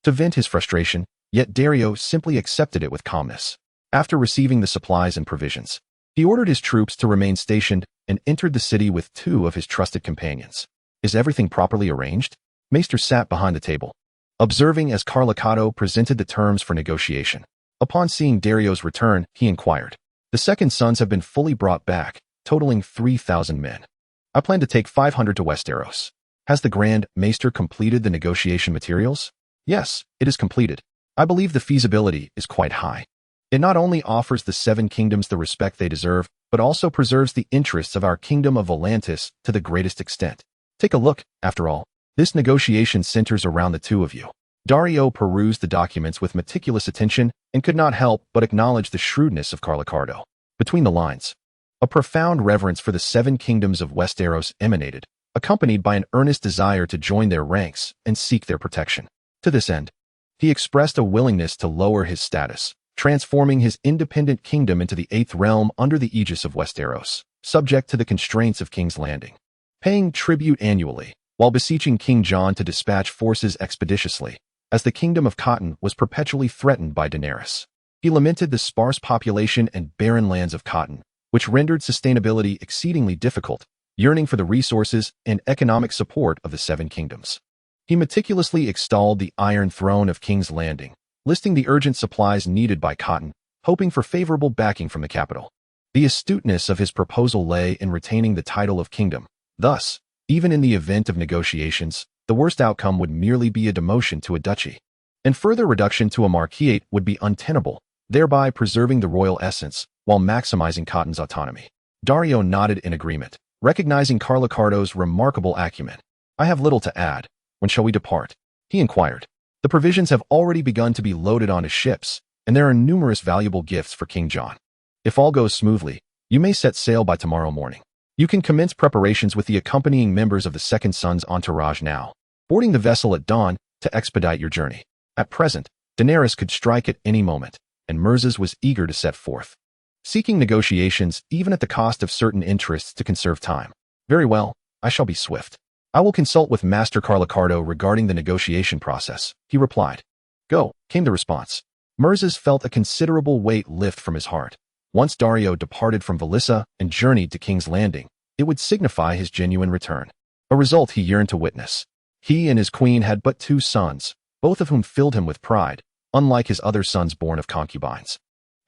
to vent his frustration, yet Daario simply accepted it with calmness. After receiving the supplies and provisions, he ordered his troops to remain stationed and entered the city with 2 of his trusted companions. Is everything properly arranged? Maester sat behind the table, observing as Carlicato presented the terms for negotiation. Upon seeing Daario's return, he inquired. The Second Sons have been fully brought back, totaling 3,000 men. I plan to take 500 to Westeros. Has the Grand Maester completed the negotiation materials? Yes, it is completed. I believe the feasibility is quite high. It not only offers the 7 kingdoms the respect they deserve, but also preserves the interests of our kingdom of Volantis to the greatest extent. Take a look, after all. This negotiation centers around the 2 of you. Daario perused the documents with meticulous attention and could not help but acknowledge the shrewdness of Carlicato. Between the lines, a profound reverence for the 7 kingdoms of Westeros emanated, accompanied by an earnest desire to join their ranks and seek their protection. To this end, he expressed a willingness to lower his status, transforming his independent kingdom into the 8th realm under the aegis of Westeros, subject to the constraints of King's Landing, paying tribute annually, while beseeching King Jon to dispatch forces expeditiously, as the kingdom of Cotton was perpetually threatened by Daenerys. He lamented the sparse population and barren lands of Cotton, which rendered sustainability exceedingly difficult, yearning for the resources and economic support of the 7 kingdoms. He meticulously extolled the Iron Throne of King's Landing, listing the urgent supplies needed by Cotton, hoping for favorable backing from the capital. The astuteness of his proposal lay in retaining the title of kingdom. Thus, even in the event of negotiations, the worst outcome would merely be a demotion to a duchy, and further reduction to a marquisate would be untenable, thereby preserving the royal essence while maximizing Cotton's autonomy. Daario nodded in agreement, recognizing Carlicato's remarkable acumen. I have little to add. When shall we depart? He inquired. The provisions have already begun to be loaded onto ships, and there are numerous valuable gifts for King Jon. If all goes smoothly, you may set sail by tomorrow morning. You can commence preparations with the accompanying members of the Second Son's entourage now, boarding the vessel at dawn to expedite your journey. At present, Daenerys could strike at any moment, and Mirzas was eager to set forth, seeking negotiations even at the cost of certain interests to conserve time. Very well, I shall be swift. I will consult with Master Carlicardo regarding the negotiation process, he replied. Go, came the response. Mirzas felt a considerable weight lift from his heart. Once Daario departed from Velissa and journeyed to King's Landing, it would signify his genuine return, a result he yearned to witness. He and his queen had but 2 sons, both of whom filled him with pride, unlike his other sons born of concubines,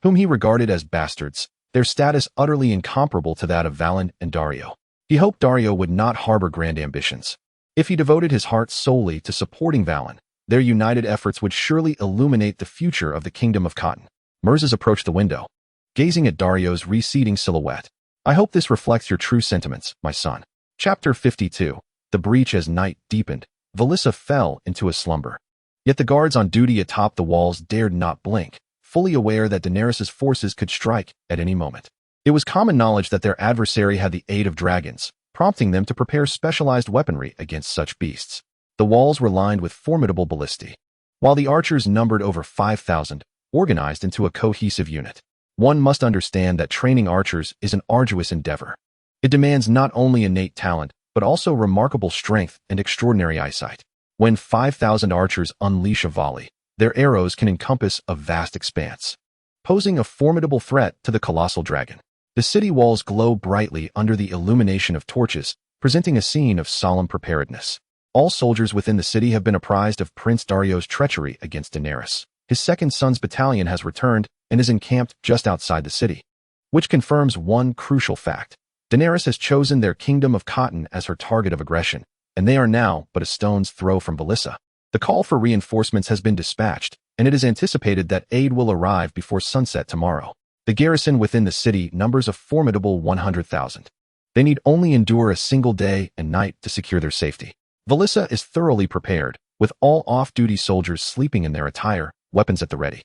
whom he regarded as bastards, their status utterly incomparable to that of Valen and Daario. He hoped Daario would not harbor grand ambitions. If he devoted his heart solely to supporting Valen, their united efforts would surely illuminate the future of the Kingdom of Cotton. Mirzas approached the window, gazing at Dario's receding silhouette. I hope this reflects your true sentiments, my son. Chapter 52. The breach. As night deepened, Velissa fell into a slumber. Yet the guards on duty atop the walls dared not blink, fully aware that Daenerys's forces could strike at any moment. It was common knowledge that their adversary had the aid of dragons, prompting them to prepare specialized weaponry against such beasts. The walls were lined with formidable ballistae, while the archers numbered over 5,000, organized into a cohesive unit. One must understand that training archers is an arduous endeavor. It demands not only innate talent, but also remarkable strength and extraordinary eyesight. When 5,000 archers unleash a volley, their arrows can encompass a vast expanse, posing a formidable threat to the colossal dragon. The city walls glow brightly under the illumination of torches, presenting a scene of solemn preparedness. All soldiers within the city have been apprised of Prince Daario's treachery against Daenerys. His second son's battalion has returned and is encamped just outside the city, which confirms one crucial fact. Daenerys has chosen their Kingdom of Cotton as her target of aggression, and they are now but a stone's throw from Velissa. The call for reinforcements has been dispatched, and it is anticipated that aid will arrive before sunset tomorrow. The garrison within the city numbers a formidable 100,000. They need only endure a single day and night to secure their safety. Velissa is thoroughly prepared, with all off-duty soldiers sleeping in their attire, weapons at the ready,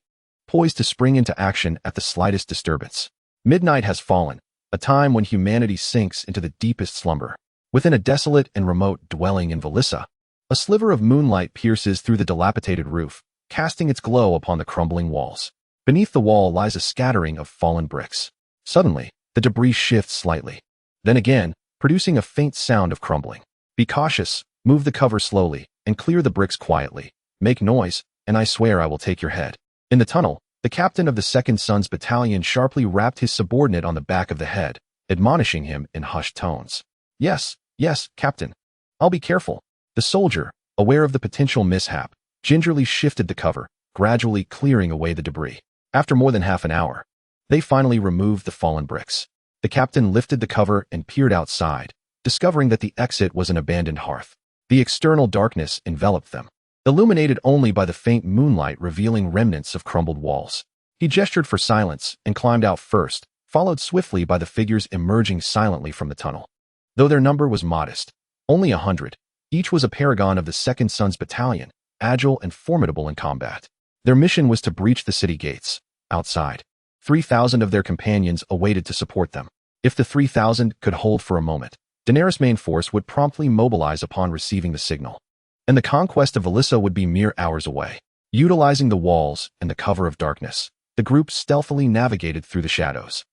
poised to spring into action at the slightest disturbance. Midnight has fallen, a time when humanity sinks into the deepest slumber. Within a desolate and remote dwelling in Velissa, a sliver of moonlight pierces through the dilapidated roof, casting its glow upon the crumbling walls. Beneath the wall lies a scattering of fallen bricks. Suddenly, the debris shifts slightly, then again, producing a faint sound of crumbling. Be cautious, move the cover slowly, and clear the bricks quietly. Make noise, and I swear I will take your head. In the tunnel, the captain of the Second Sons Battalion sharply rapped his subordinate on the back of the head, admonishing him in hushed tones. Yes, Captain. I'll be careful. The soldier, aware of the potential mishap, gingerly shifted the cover, gradually clearing away the debris. After more than half an hour, they finally removed the fallen bricks. The captain lifted the cover and peered outside, discovering that the exit was an abandoned hearth. The external darkness enveloped them, illuminated only by the faint moonlight revealing remnants of crumbled walls. He gestured for silence and climbed out first, followed swiftly by the figures emerging silently from the tunnel. Though their number was modest, only 100, each was a paragon of the Second Sons Battalion, agile and formidable in combat. Their mission was to breach the city gates. Outside, 3,000 of their companions awaited to support them. If the 3,000 could hold for a moment, Daenerys' main force would promptly mobilize upon receiving the signal, and the conquest of Velissa would be mere hours away. Utilizing the walls and the cover of darkness, the group stealthily navigated through the shadows,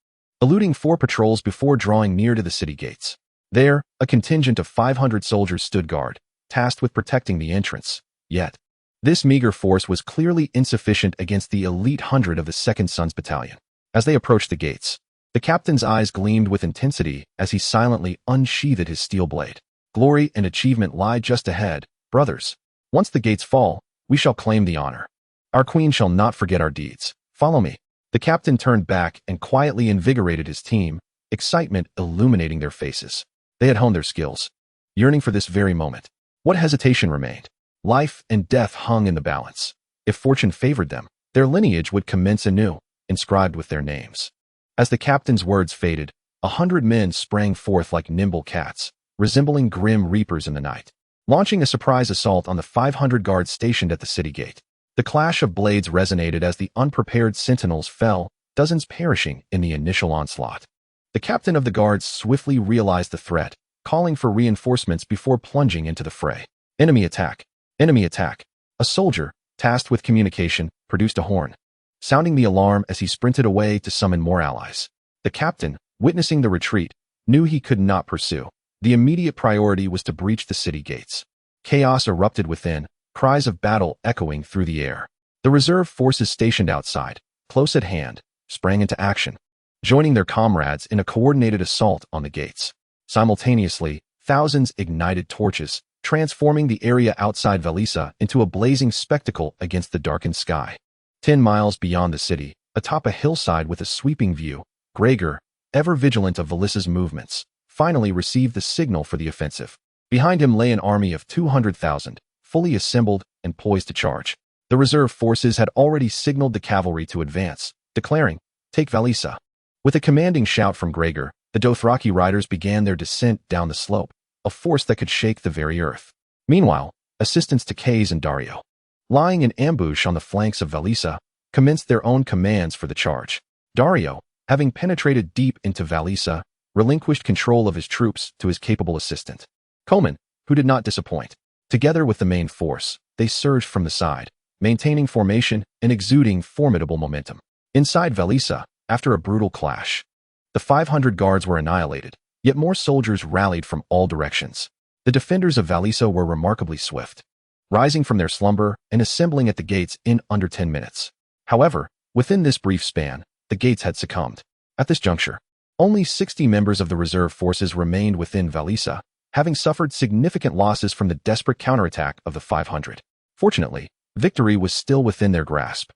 eluding 4 patrols before drawing near to the city gates. There, a contingent of 500 soldiers stood guard, tasked with protecting the entrance. Yet, this meager force was clearly insufficient against the elite 100 of the Second Sons Battalion. As they approached the gates, the captain's eyes gleamed with intensity as he silently unsheathed his steel blade. Glory and achievement lie just ahead, brothers. Once the gates fall, we shall claim the honor. Our queen shall not forget our deeds. Follow me. The captain turned back and quietly invigorated his team, excitement illuminating their faces. They had honed their skills, yearning for this very moment. What hesitation remained? Life and death hung in the balance. If fortune favored them, their lineage would commence anew, inscribed with their names. As the captain's words faded, 100 men sprang forth like nimble cats, resembling grim reapers in the night, launching a surprise assault on the 500 guards stationed at the city gate. The clash of blades resonated as the unprepared sentinels fell, dozens perishing in the initial onslaught. The captain of the guards swiftly realized the threat, calling for reinforcements before plunging into the fray. Enemy attack! Enemy attack! A soldier, tasked with communication, produced a horn, sounding the alarm as he sprinted away to summon more allies. The captain, witnessing the retreat, knew he could not pursue. The immediate priority was to breach the city gates. Chaos erupted within, cries of battle echoing through the air. The reserve forces stationed outside, close at hand, sprang into action, joining their comrades in a coordinated assault on the gates. Simultaneously, thousands ignited torches, transforming the area outside Valisa into a blazing spectacle against the darkened sky. 10 miles beyond the city, atop a hillside with a sweeping view, Gregor, ever vigilant of Valisa's movements, finally received the signal for the offensive. Behind him lay an army of 200,000, fully assembled and poised to charge. The reserve forces had already signaled the cavalry to advance, declaring, "Take Valisa." With a commanding shout from Gregor, the Dothraki riders began their descent down the slope, a force that could shake the very earth. Meanwhile, assistants to Kays and Dario, lying in ambush on the flanks of Valisa, commenced their own commands for the charge. Dario, having penetrated deep into Valisa, relinquished control of his troops to his capable assistant, Coman, who did not disappoint. Together with the main force, they surged from the side, maintaining formation and exuding formidable momentum. Inside Valisa, after a brutal clash, the 500 guards were annihilated, yet more soldiers rallied from all directions. The defenders of Valisa were remarkably swift, rising from their slumber and assembling at the gates in under 10 minutes. However, within this brief span, the gates had succumbed. At this juncture, only 60 members of the reserve forces remained within Valisa, having suffered significant losses from the desperate counterattack of the 500. Fortunately, victory was still within their grasp.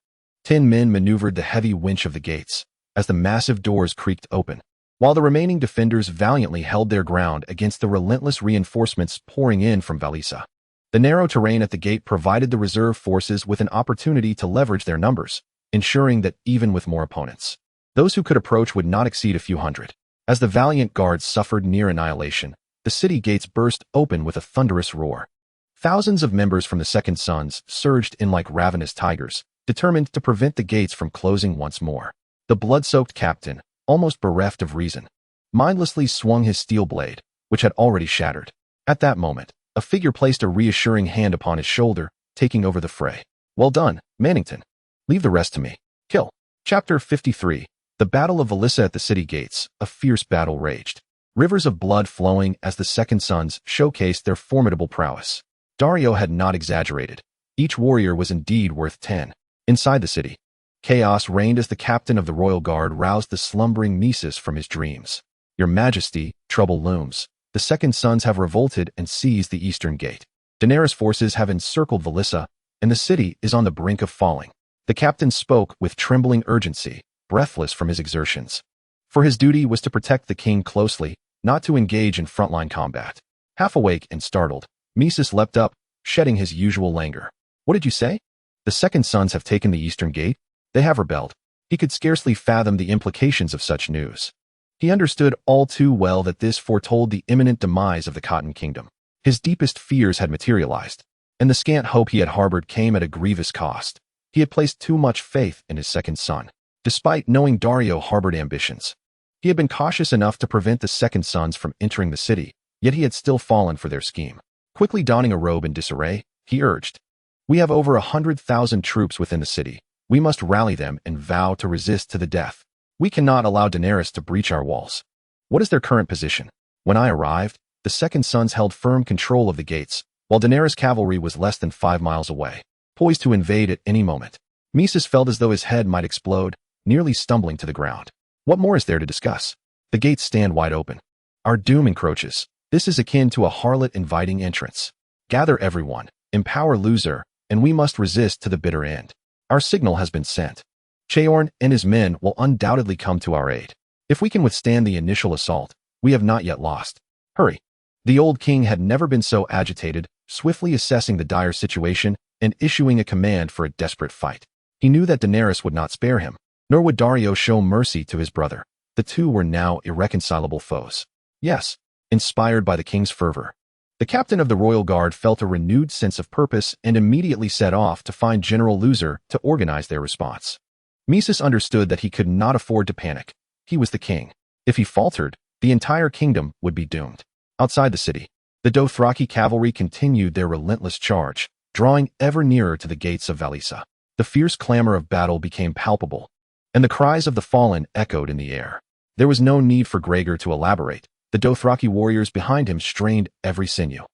10 men maneuvered the heavy winch of the gates, as the massive doors creaked open, while the remaining defenders valiantly held their ground against the relentless reinforcements pouring in from Valisa. The narrow terrain at the gate provided the reserve forces with an opportunity to leverage their numbers, ensuring that even with more opponents, those who could approach would not exceed a few hundred. As the valiant guards suffered near annihilation, the city gates burst open with a thunderous roar. Thousands of members from the Second Sons surged in like ravenous tigers, determined to prevent the gates from closing once more. The blood-soaked captain, almost bereft of reason, mindlessly swung his steel blade, which had already shattered. At that moment, a figure placed a reassuring hand upon his shoulder, taking over the fray. "Well done, Mannington. Leave the rest to me. Kill." Chapter 53. The Battle of Valisa at the city gates. A fierce battle raged, rivers of blood flowing as the Second Sons showcased their formidable prowess. Dario had not exaggerated. Each warrior was indeed worth 10. Inside the city, chaos reigned as the captain of the royal guard roused the slumbering Mises from his dreams. "Your Majesty, trouble looms. The Second Sons have revolted and seized the eastern gate. Daenerys' forces have encircled Valisa, and the city is on the brink of falling." The captain spoke with trembling urgency, breathless from his exertions. For his duty was to protect the king closely, not to engage in frontline combat. Half awake and startled, Mises leapt up, shedding his usual languor. "What did you say? The Second Sons have taken the eastern gate? They have rebelled." He could scarcely fathom the implications of such news. He understood all too well that this foretold the imminent demise of the Cotton Kingdom. His deepest fears had materialized, and the scant hope he had harbored came at a grievous cost. He had placed too much faith in his second son. Despite knowing Dario harbored ambitions, he had been cautious enough to prevent the Second Sons from entering the city, yet he had still fallen for their scheme. Quickly donning a robe in disarray, he urged, "We have over 100,000 troops within the city. We must rally them and vow to resist to the death. We cannot allow Daenerys to breach our walls." "What is their current position?" "When I arrived, the Second Sons held firm control of the gates, while Daenerys' cavalry was less than 5 miles away, poised to invade at any moment." Mises felt as though his head might explode, nearly stumbling to the ground. What more is there to discuss? The gates stand wide open. Our doom encroaches. This is akin to a harlot inviting entrance. Gather everyone, empower Loser, and we must resist to the bitter end. Our signal has been sent. Cheorn and his men will undoubtedly come to our aid. If we can withstand the initial assault, we have not yet lost. Hurry. The old king had never been so agitated, swiftly assessing the dire situation and issuing a command for a desperate fight. He knew that Daenerys would not spare him, nor would Dario show mercy to his brother. The two were now irreconcilable foes. Yes, inspired by the king's fervor, the captain of the royal guard felt a renewed sense of purpose and immediately set off to find General Loser to organize their response. Mises understood that he could not afford to panic. He was the king. If he faltered, the entire kingdom would be doomed. Outside the city, the Dothraki cavalry continued their relentless charge, drawing ever nearer to the gates of Valisa. The fierce clamor of battle became palpable, and the cries of the fallen echoed in the air. There was no need for Gregor to elaborate. The Dothraki warriors behind him strained every sinew,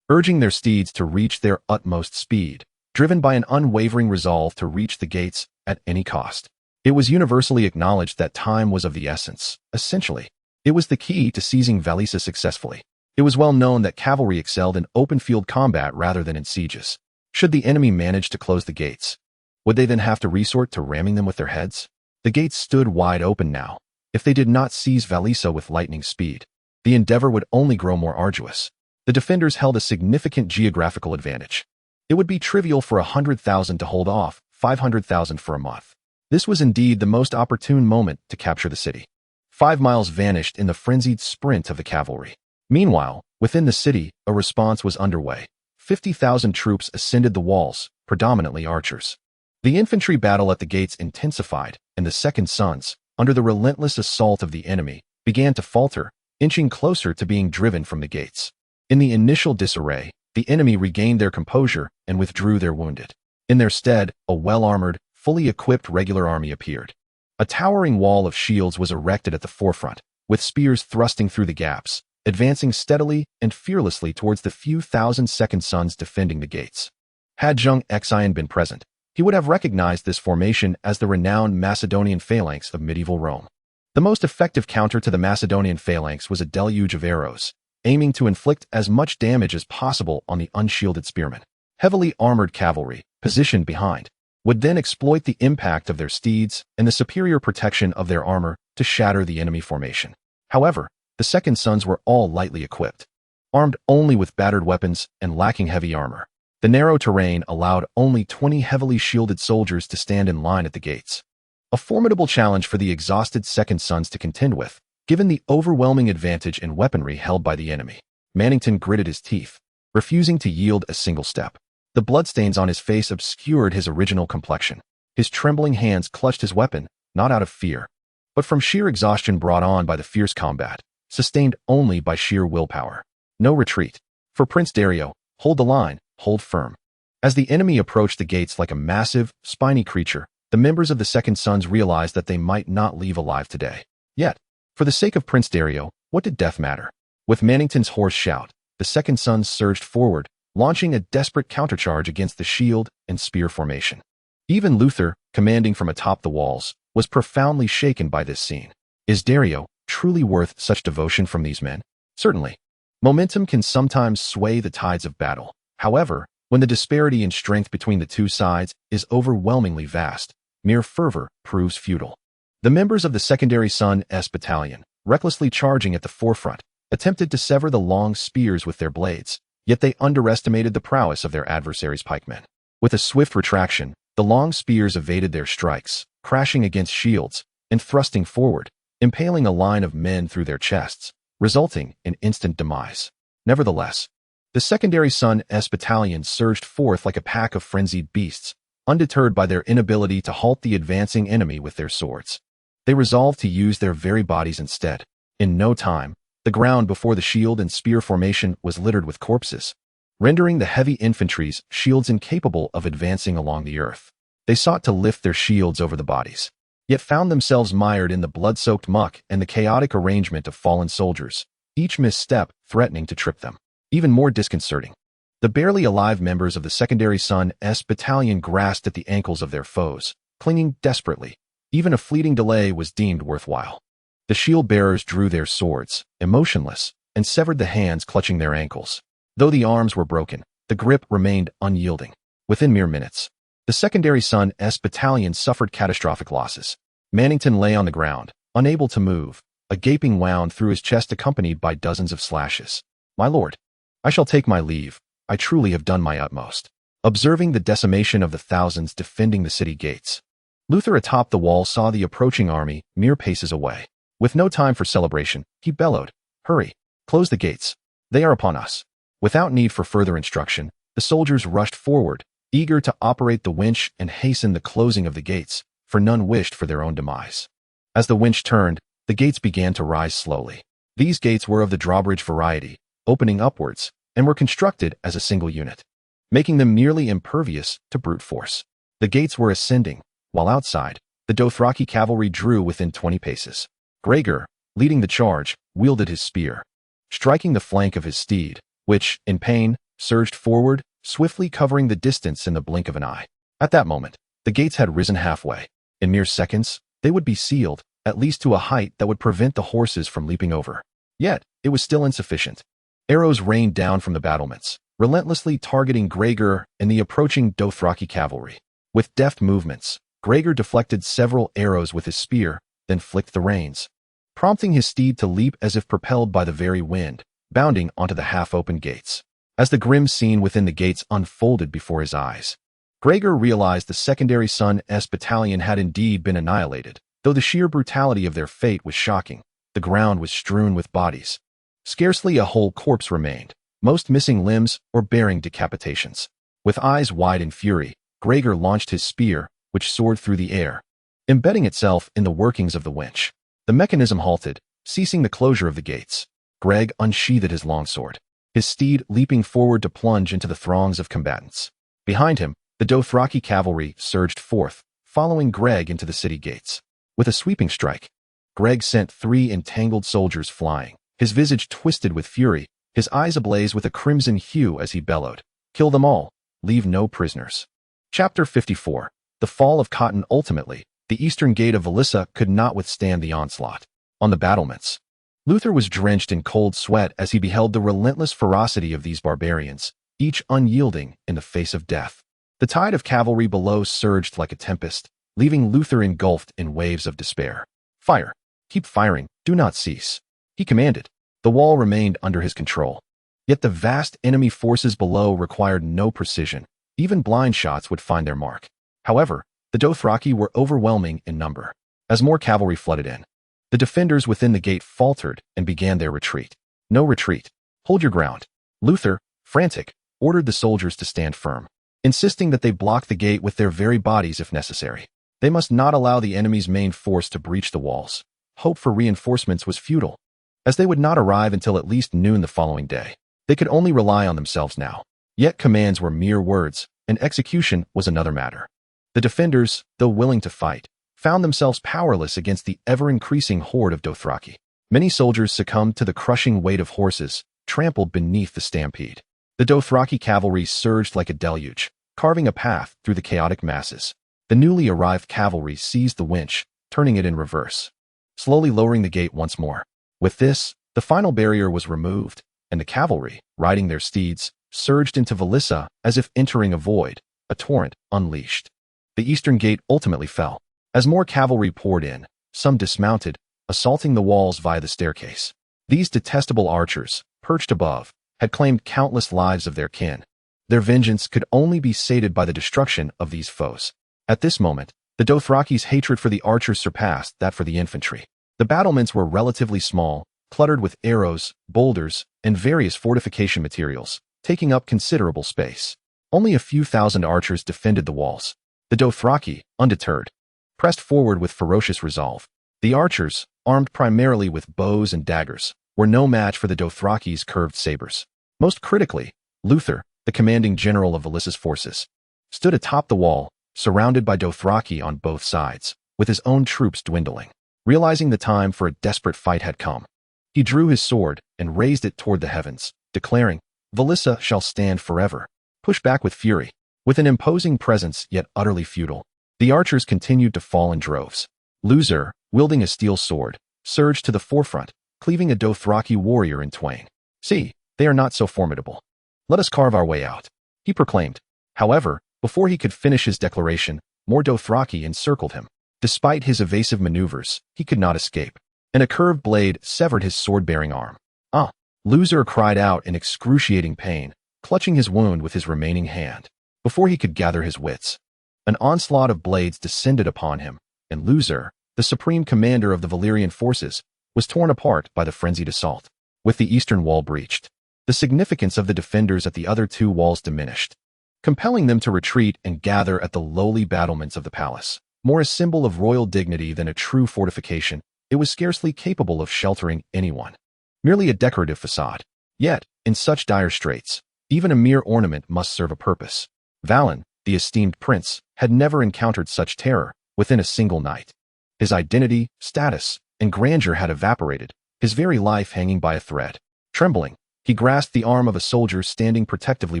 urging their steeds to reach their utmost speed, driven by an unwavering resolve to reach the gates at any cost. It was universally acknowledged that time was of the essence. Essentially, it was the key to seizing Valisa successfully. It was well known that cavalry excelled in open-field combat rather than in sieges. Should the enemy manage to close the gates, would they then have to resort to ramming them with their heads? The gates stood wide open now. If they did not seize Valisa with lightning speed, the endeavor would only grow more arduous. The defenders held a significant geographical advantage. It would be trivial for 100,000 to hold off, 500,000 for a month. This was indeed the most opportune moment to capture the city. 5 miles vanished in the frenzied sprint of the cavalry. Meanwhile, within the city, a response was underway. 50,000 troops ascended the walls, predominantly archers. The infantry battle at the gates intensified, and the Second Sons, under the relentless assault of the enemy, began to falter, inching closer to being driven from the gates. In the initial disarray, the enemy regained their composure and withdrew their wounded. In their stead, a well-armored, fully equipped regular army appeared. A towering wall of shields was erected at the forefront, with spears thrusting through the gaps, advancing steadily and fearlessly towards the few thousand Second Sons defending the gates. Had Zheng Xin been present, he would have recognized this formation as the renowned Macedonian phalanx of medieval Rome. The most effective counter to the Macedonian phalanx was a deluge of arrows, aiming to inflict as much damage as possible on the unshielded spearmen. Heavily armored cavalry, positioned behind, would then exploit the impact of their steeds and the superior protection of their armor to shatter the enemy formation. However, the Second Sons were all lightly equipped, armed only with battered weapons and lacking heavy armor. The narrow terrain allowed only 20 heavily shielded soldiers to stand in line at the gates. A formidable challenge for the exhausted Second Sons to contend with, given the overwhelming advantage in weaponry held by the enemy. Mannington gritted his teeth, refusing to yield a single step. The bloodstains on his face obscured his original complexion. His trembling hands clutched his weapon, not out of fear, but from sheer exhaustion brought on by the fierce combat, sustained only by sheer willpower. No retreat. For Prince Dario, hold the line, hold firm. As the enemy approached the gates like a massive, spiny creature, the members of the Second Sons realized that they might not leave alive today. Yet, for the sake of Prince Dario, what did death matter? With Mannington's hoarse shout, the Second Sons surged forward, launching a desperate countercharge against the shield and spear formation. Even Luther, commanding from atop the walls, was profoundly shaken by this scene. Is Dario truly worth such devotion from these men? Certainly. Momentum can sometimes sway the tides of battle. However, when the disparity in strength between the two sides is overwhelmingly vast, mere fervor proves futile. The members of the secondary Son S Battalion, recklessly charging at the forefront, attempted to sever the long spears with their blades, yet they underestimated the prowess of their adversaries' pikemen. With a swift retraction, the long spears evaded their strikes, crashing against shields and thrusting forward, impaling a line of men through their chests, resulting in instant demise. Nevertheless, the secondary Son S Battalion surged forth like a pack of frenzied beasts, undeterred by their inability to halt the advancing enemy with their swords. They resolved to use their very bodies instead. In no time, the ground before the shield and spear formation was littered with corpses, rendering the heavy infantry's shields incapable of advancing along the earth. They sought to lift their shields over the bodies, yet found themselves mired in the blood-soaked muck and the chaotic arrangement of fallen soldiers, each misstep threatening to trip them. Even more disconcerting, the barely alive members of the secondary Son S Battalion grasped at the ankles of their foes, clinging desperately. Even a fleeting delay was deemed worthwhile. The shield-bearers drew their swords, emotionless, and severed the hands clutching their ankles. Though the arms were broken, the grip remained unyielding. Within mere minutes, the secondary Son S Battalion suffered catastrophic losses. Mannington lay on the ground, unable to move, a gaping wound through his chest accompanied by dozens of slashes. My lord, I shall take my leave. I truly have done my utmost. Observing the decimation of the thousands defending the city gates, Luther atop the wall saw the approaching army mere paces away. With no time for celebration, he bellowed, "Hurry! Close the gates! They are upon us!" Without need for further instruction, the soldiers rushed forward, eager to operate the winch and hasten the closing of the gates, for none wished for their own demise. As the winch turned, the gates began to rise slowly. These gates were of the drawbridge variety, opening upwards, and were constructed as a single unit, making them nearly impervious to brute force. The gates were ascending, while outside, the Dothraki cavalry drew within 20 paces. Gregor, leading the charge, wielded his spear, striking the flank of his steed, which, in pain, surged forward, swiftly covering the distance in the blink of an eye. At that moment, the gates had risen halfway. In mere seconds, they would be sealed, at least to a height that would prevent the horses from leaping over. Yet, it was still insufficient. Arrows rained down from the battlements, relentlessly targeting Gregor and the approaching Dothraki cavalry. With deft movements, Gregor deflected several arrows with his spear, then flicked the reins, prompting his steed to leap as if propelled by the very wind, bounding onto the half-open gates. As the grim scene within the gates unfolded before his eyes, Gregor realized the secondary Sun-S battalion had indeed been annihilated. Though the sheer brutality of their fate was shocking, the ground was strewn with bodies. Scarcely a whole corpse remained, most missing limbs or bearing decapitations. With eyes wide in fury, Gregor launched his spear, which soared through the air, embedding itself in the workings of the winch. The mechanism halted, ceasing the closure of the gates. Greg unsheathed his longsword, his steed leaping forward to plunge into the throngs of combatants. Behind him, the Dothraki cavalry surged forth, following Greg into the city gates. With a sweeping strike, Greg sent 3 entangled soldiers flying, his visage twisted with fury, his eyes ablaze with a crimson hue as he bellowed, "Kill them all, leave no prisoners." Chapter 54. The Fall of Cotton. Ultimately, the eastern gate of Valissa could not withstand the onslaught. On the battlements, Luther was drenched in cold sweat as he beheld the relentless ferocity of these barbarians, each unyielding in the face of death. The tide of cavalry below surged like a tempest, leaving Luther engulfed in waves of despair. "Fire! Keep firing, do not cease," he commanded. The wall remained under his control. Yet the vast enemy forces below required no precision. Even blind shots would find their mark. However, the Dothraki were overwhelming in number. As more cavalry flooded in, the defenders within the gate faltered and began their retreat. "No retreat. Hold your ground." Luther, frantic, ordered the soldiers to stand firm, insisting that they block the gate with their very bodies if necessary. They must not allow the enemy's main force to breach the walls. Hope for reinforcements was futile, as they would not arrive until at least noon the following day. They could only rely on themselves now. Yet commands were mere words, and execution was another matter. The defenders, though willing to fight, found themselves powerless against the ever-increasing horde of Dothraki. Many soldiers succumbed to the crushing weight of horses, trampled beneath the stampede. The Dothraki cavalry surged like a deluge, carving a path through the chaotic masses. The newly arrived cavalry seized the winch, turning it in reverse, slowly lowering the gate once more. With this, the final barrier was removed, and the cavalry, riding their steeds, surged into Valissa as if entering a void, a torrent unleashed. The eastern gate ultimately fell. As more cavalry poured in, some dismounted, assaulting the walls via the staircase. These detestable archers, perched above, had claimed countless lives of their kin. Their vengeance could only be sated by the destruction of these foes. At this moment, the Dothraki's hatred for the archers surpassed that for the infantry. The battlements were relatively small, cluttered with arrows, boulders, and various fortification materials, taking up considerable space. Only a few thousand archers defended the walls. The Dothraki, undeterred, pressed forward with ferocious resolve. The archers, armed primarily with bows and daggers, were no match for the Dothraki's curved sabers. Most critically, Luther, the commanding general of Valissa's forces, stood atop the wall, surrounded by Dothraki on both sides, with his own troops dwindling. Realizing the time for a desperate fight had come, he drew his sword and raised it toward the heavens, declaring, "Valissa shall stand forever." Pushed back with fury, with an imposing presence yet utterly futile, the archers continued to fall in droves. Luther, wielding a steel sword, surged to the forefront, cleaving a Dothraki warrior in twain. "See, they are not so formidable. Let us carve our way out," he proclaimed. However, before he could finish his declaration, more Dothraki encircled him. Despite his evasive maneuvers, he could not escape, and a curved blade severed his sword-bearing arm. "Ah!" Luther cried out in excruciating pain, clutching his wound with his remaining hand. Before he could gather his wits, an onslaught of blades descended upon him, and Luther, the supreme commander of the Valyrian forces, was torn apart by the frenzied assault. With the eastern wall breached, the significance of the defenders at the other two walls diminished, compelling them to retreat and gather at the lowly battlements of the palace. More a symbol of royal dignity than a true fortification, it was scarcely capable of sheltering anyone. Merely a decorative facade. Yet, in such dire straits, even a mere ornament must serve a purpose. Valen, the esteemed prince, had never encountered such terror within a single night. His identity, status, and grandeur had evaporated, his very life hanging by a thread. Trembling, he grasped the arm of a soldier standing protectively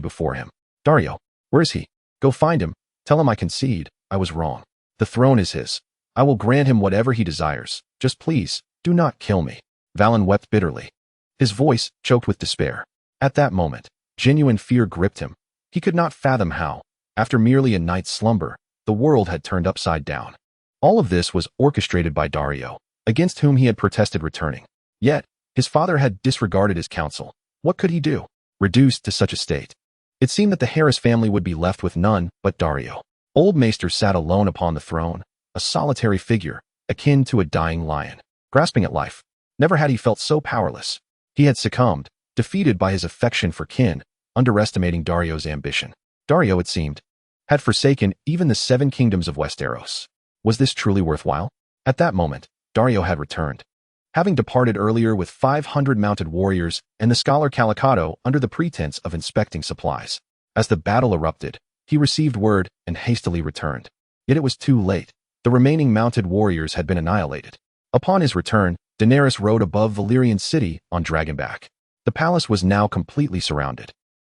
before him. Daario, where is he? Go find him. Tell him I concede, I was wrong. The throne is his. I will grant him whatever he desires. Just please, do not kill me. Valen wept bitterly. His voice choked with despair. At that moment, genuine fear gripped him. He could not fathom how, after merely a night's slumber, the world had turned upside down. All of this was orchestrated by Daario, against whom he had protested returning. Yet, his father had disregarded his counsel. What could he do? Reduced to such a state, it seemed that the Harris family would be left with none but Daario. Old Maester sat alone upon the throne, a solitary figure, akin to a dying lion, grasping at life. Never had he felt so powerless. He had succumbed, defeated by his affection for kin, underestimating Daario's ambition. Daario, it seemed, had forsaken even the 7 kingdoms of Westeros. Was this truly worthwhile? At that moment, Daario had returned. Having departed earlier with 500 mounted warriors and the scholar Calicado under the pretense of inspecting supplies. As the battle erupted, he received word and hastily returned. Yet it was too late. The remaining mounted warriors had been annihilated. Upon his return, Daenerys rode above Valyrian city on dragonback. The palace was now completely surrounded,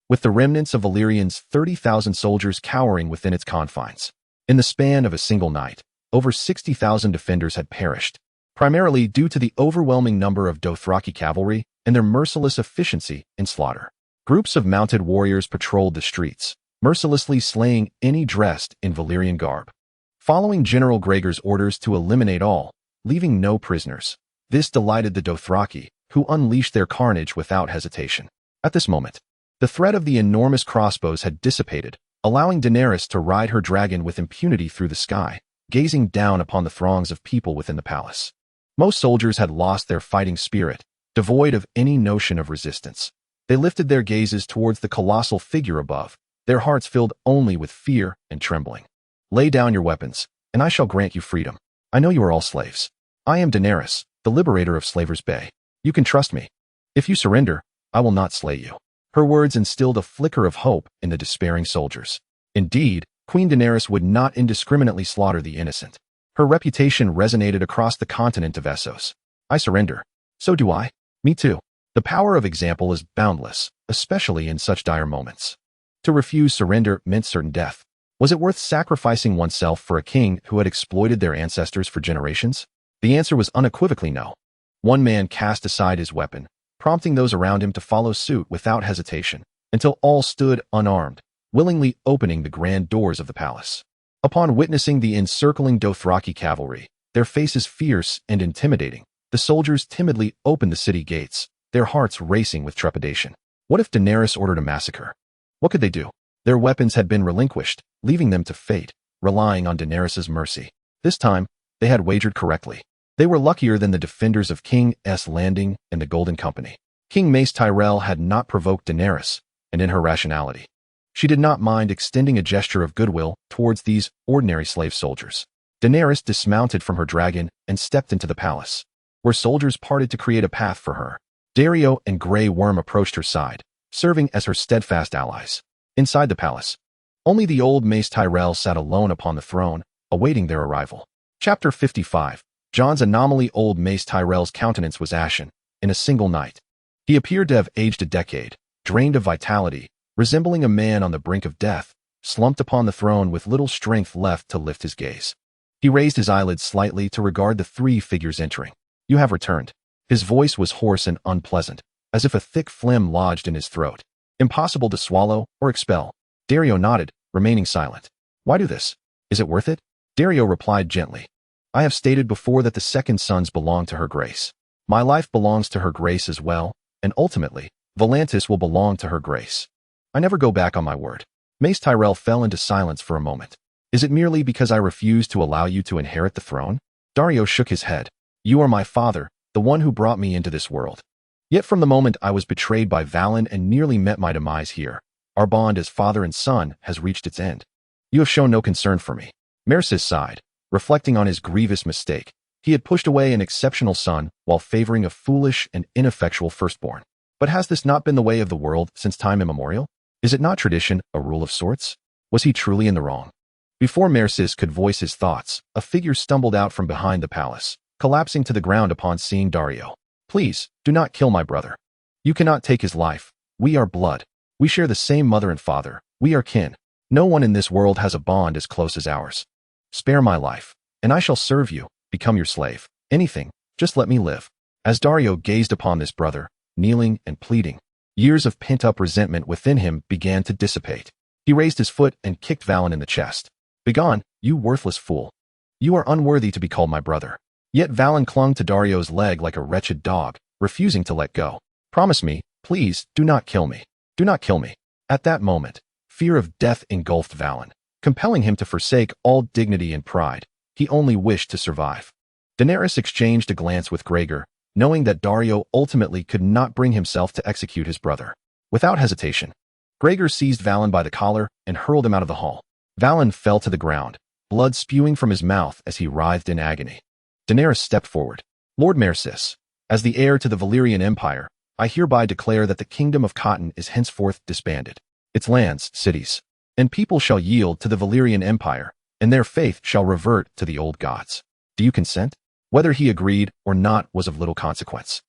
with the remnants of Valyrian's 30,000 soldiers cowering within its confines. In the span of a single night, over 60,000 defenders had perished, primarily due to the overwhelming number of Dothraki cavalry and their merciless efficiency in slaughter. Groups of mounted warriors patrolled the streets, mercilessly slaying any dressed in Valyrian garb, following General Gregor's orders to eliminate all, leaving no prisoners. This delighted the Dothraki, who unleashed their carnage without hesitation. At this moment, the threat of the enormous crossbows had dissipated, allowing Daenerys to ride her dragon with impunity through the sky, gazing down upon the throngs of people within the palace. Most soldiers had lost their fighting spirit, devoid of any notion of resistance. They lifted their gazes towards the colossal figure above, their hearts filled only with fear and trembling. Lay down your weapons, and I shall grant you freedom. I know you are all slaves. I am Daenerys, the liberator of Slavers Bay. You can trust me. If you surrender, I will not slay you. Her words instilled a flicker of hope in the despairing soldiers. Indeed, Queen Daenerys would not indiscriminately slaughter the innocent. Her reputation resonated across the continent of Essos. I surrender. So do I. Me too. The power of example is boundless, especially in such dire moments. To refuse surrender meant certain death. Was it worth sacrificing oneself for a king who had exploited their ancestors for generations? The answer was unequivocally no. One man cast aside his weapon, prompting those around him to follow suit without hesitation, until all stood unarmed, willingly opening the grand doors of the palace. Upon witnessing the encircling Dothraki cavalry, their faces fierce and intimidating, the soldiers timidly opened the city gates, their hearts racing with trepidation. What if Daenerys ordered a massacre? What could they do? Their weapons had been relinquished, leaving them to fate, relying on Daenerys' mercy. This time, they had wagered correctly. They were luckier than the defenders of King's Landing and the Golden Company. King Mace Tyrell had not provoked Daenerys, and in her rationality, she did not mind extending a gesture of goodwill towards these ordinary slave soldiers. Daenerys dismounted from her dragon and stepped into the palace, where soldiers parted to create a path for her. Daario and Grey Worm approached her side, serving as her steadfast allies. Inside the palace, only the old Mace Tyrell sat alone upon the throne, awaiting their arrival. Chapter 55. Jon's anomaly. Old Mace Tyrell's countenance was ashen, in a single night. He appeared to have aged a decade, drained of vitality, resembling a man on the brink of death, slumped upon the throne with little strength left to lift his gaze. He raised his eyelids slightly to regard the 3 figures entering. You have returned. His voice was hoarse and unpleasant, as if a thick phlegm lodged in his throat, impossible to swallow or expel. Daario nodded, remaining silent. Why do this? Is it worth it? Daario replied gently. I have stated before that the second sons belong to her grace. My life belongs to her grace as well, and ultimately, Volantis will belong to her grace. I never go back on my word. Mace Tyrell fell into silence for a moment. Is it merely because I refuse to allow you to inherit the throne? Daario shook his head. You are my father, the one who brought me into this world. Yet from the moment I was betrayed by Valen and nearly met my demise here, our bond as father and son has reached its end. You have shown no concern for me. Mercis sighed, reflecting on his grievous mistake. He had pushed away an exceptional son while favoring a foolish and ineffectual firstborn. But has this not been the way of the world since time immemorial? Is it not tradition, a rule of sorts? Was he truly in the wrong? Before Mercis could voice his thoughts, a figure stumbled out from behind the palace, collapsing to the ground upon seeing Dario. Please, do not kill my brother. You cannot take his life. We are blood. We share the same mother and father. We are kin. No one in this world has a bond as close as ours. Spare my life, and I shall serve you, become your slave. Anything, just let me live. As Dario gazed upon this brother, kneeling and pleading, years of pent-up resentment within him began to dissipate. He raised his foot and kicked Valen in the chest. Begone, you worthless fool. You are unworthy to be called my brother. Yet Valen clung to Dario's leg like a wretched dog, refusing to let go. Promise me, please, do not kill me. Do not kill me. At that moment, fear of death engulfed Valen, compelling him to forsake all dignity and pride. He only wished to survive. Daenerys exchanged a glance with Gregor, knowing that Dario ultimately could not bring himself to execute his brother. Without hesitation, Gregor seized Valen by the collar and hurled him out of the hall. Valen fell to the ground, blood spewing from his mouth as he writhed in agony. Daenerys stepped forward. Lord Mercis, as the heir to the Valyrian Empire, I hereby declare that the Kingdom of Cotton is henceforth disbanded. Its lands, cities, and people shall yield to the Valyrian Empire, and their faith shall revert to the old gods. Do you consent? Whether he agreed or not was of little consequence.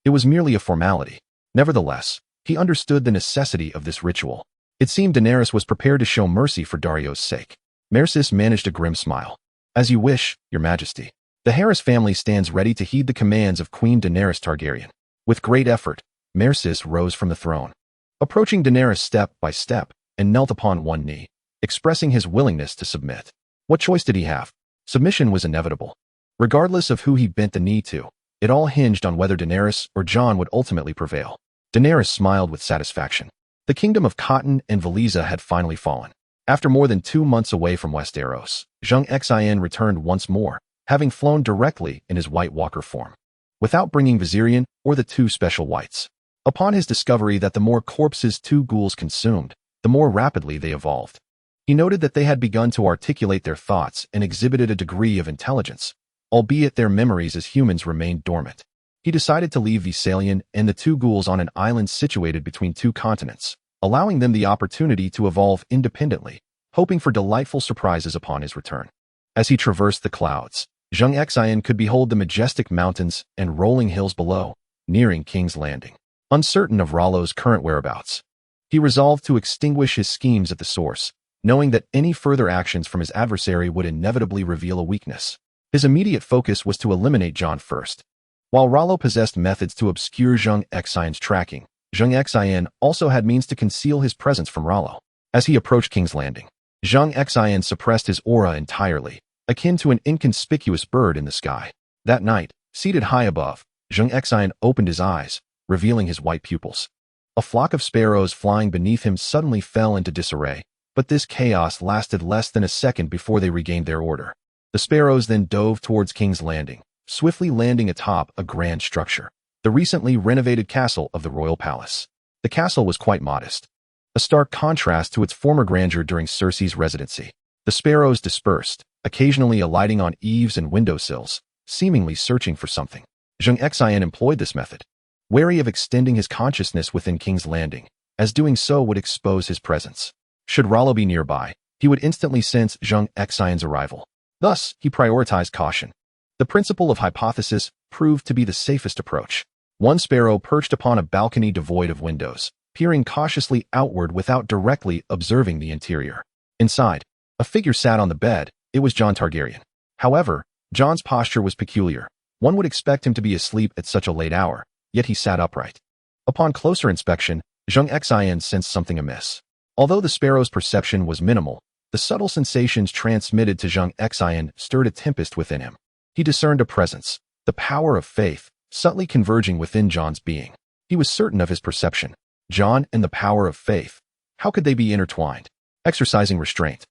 It was merely a formality. Nevertheless, he understood the necessity of this ritual. It seemed Daenerys was prepared to show mercy for Dario's sake. Mercis managed a grim smile. As you wish, your majesty. The Harris family stands ready to heed the commands of Queen Daenerys Targaryen. With great effort, Mercis rose from the throne, approaching Daenerys step by step, and knelt upon one knee, expressing his willingness to submit. What choice did he have? Submission was inevitable. Regardless of who he bent the knee to, it all hinged on whether Daenerys or Jon would ultimately prevail. Daenerys smiled with satisfaction. The kingdom of Cotton and Valiza had finally fallen. After more than 2 months away from Westeros, Zheng Xin returned once more, having flown directly in his White Walker form, without bringing Viserion or the 2 special wights. Upon his discovery that the more corpses 2 ghouls consumed, the more rapidly they evolved. He noted that they had begun to articulate their thoughts and exhibited a degree of intelligence, albeit their memories as humans remained dormant. He decided to leave Viserion and the 2 ghouls on an island situated between 2 continents, allowing them the opportunity to evolve independently, hoping for delightful surprises upon his return. As he traversed the clouds, Zheng Xin could behold the majestic mountains and rolling hills below, nearing King's Landing. Uncertain of Rollo's current whereabouts, he resolved to extinguish his schemes at the source, knowing that any further actions from his adversary would inevitably reveal a weakness. His immediate focus was to eliminate Jon first. While Rollo possessed methods to obscure Zheng Xin's tracking, Zheng Xin also had means to conceal his presence from Rollo. As he approached King's Landing, Zheng Xin suppressed his aura entirely, akin to an inconspicuous bird in the sky. That night, seated high above, Zheng Xin opened his eyes, revealing his white pupils. A flock of sparrows flying beneath him suddenly fell into disarray, but this chaos lasted less than a second before they regained their order. The sparrows then dove towards King's Landing, swiftly landing atop a grand structure, the recently renovated castle of the royal palace. The castle was quite modest, a stark contrast to its former grandeur during Cersei's residency. The sparrows dispersed, occasionally alighting on eaves and windowsills, seemingly searching for something. Zheng Xin employed this method, wary of extending his consciousness within King's Landing, as doing so would expose his presence. Should Rollo be nearby, he would instantly sense Zheng Xin's arrival. Thus, he prioritized caution. The principle of hypothesis proved to be the safest approach. One sparrow perched upon a balcony devoid of windows, peering cautiously outward without directly observing the interior. Inside, a figure sat on the bed. It was Jon Targaryen. However, Jon's posture was peculiar. One would expect him to be asleep at such a late hour, yet he sat upright. Upon closer inspection, Zheng Xin sensed something amiss. Although the sparrow's perception was minimal, the subtle sensations transmitted to Zheng Xin stirred a tempest within him. He discerned a presence, the power of faith, subtly converging within Jon's being. He was certain of his perception. Jon and the power of faith. How could they be intertwined? Exercising restraint,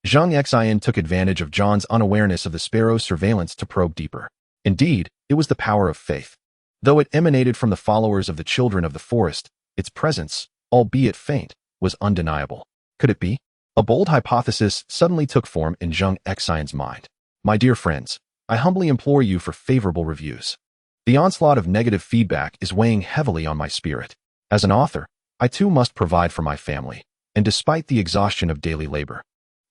Zheng Xin took advantage of Jon's unawareness of the sparrow's surveillance to probe deeper. Indeed, it was the power of faith. Though it emanated from the followers of the Children of the Forest, its presence, albeit faint, was undeniable. Could it be? A bold hypothesis suddenly took form in Zheng Xin's mind. My dear friends, I humbly implore you for favorable reviews. The onslaught of negative feedback is weighing heavily on my spirit. As an author, I too must provide for my family. and despite the exhaustion of daily labor.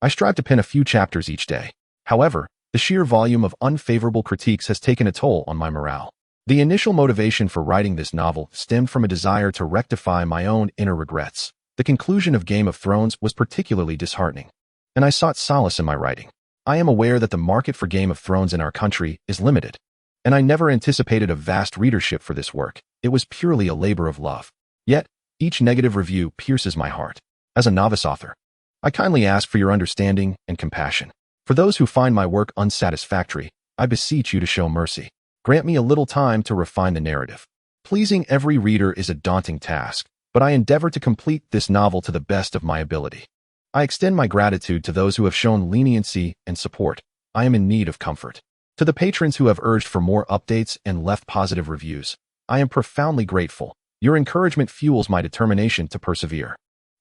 I strive to pen a few chapters each day. However, the sheer volume of unfavorable critiques has taken a toll on my morale. The initial motivation for writing this novel stemmed from a desire to rectify my own inner regrets. The conclusion of Game of Thrones was particularly disheartening, and I sought solace in my writing. I am aware that the market for Game of Thrones in our country is limited, and I never anticipated a vast readership for this work. It was purely a labor of love. Yet, each negative review pierces my heart. As a novice author, I kindly ask for your understanding and compassion. For those who find my work unsatisfactory, I beseech you to show mercy. Grant me a little time to refine the narrative. Pleasing every reader is a daunting task, but I endeavor to complete this novel to the best of my ability. I extend my gratitude to those who have shown leniency and support. I am in need of comfort. To the patrons who have urged for more updates and left positive reviews, I am profoundly grateful. Your encouragement fuels my determination to persevere.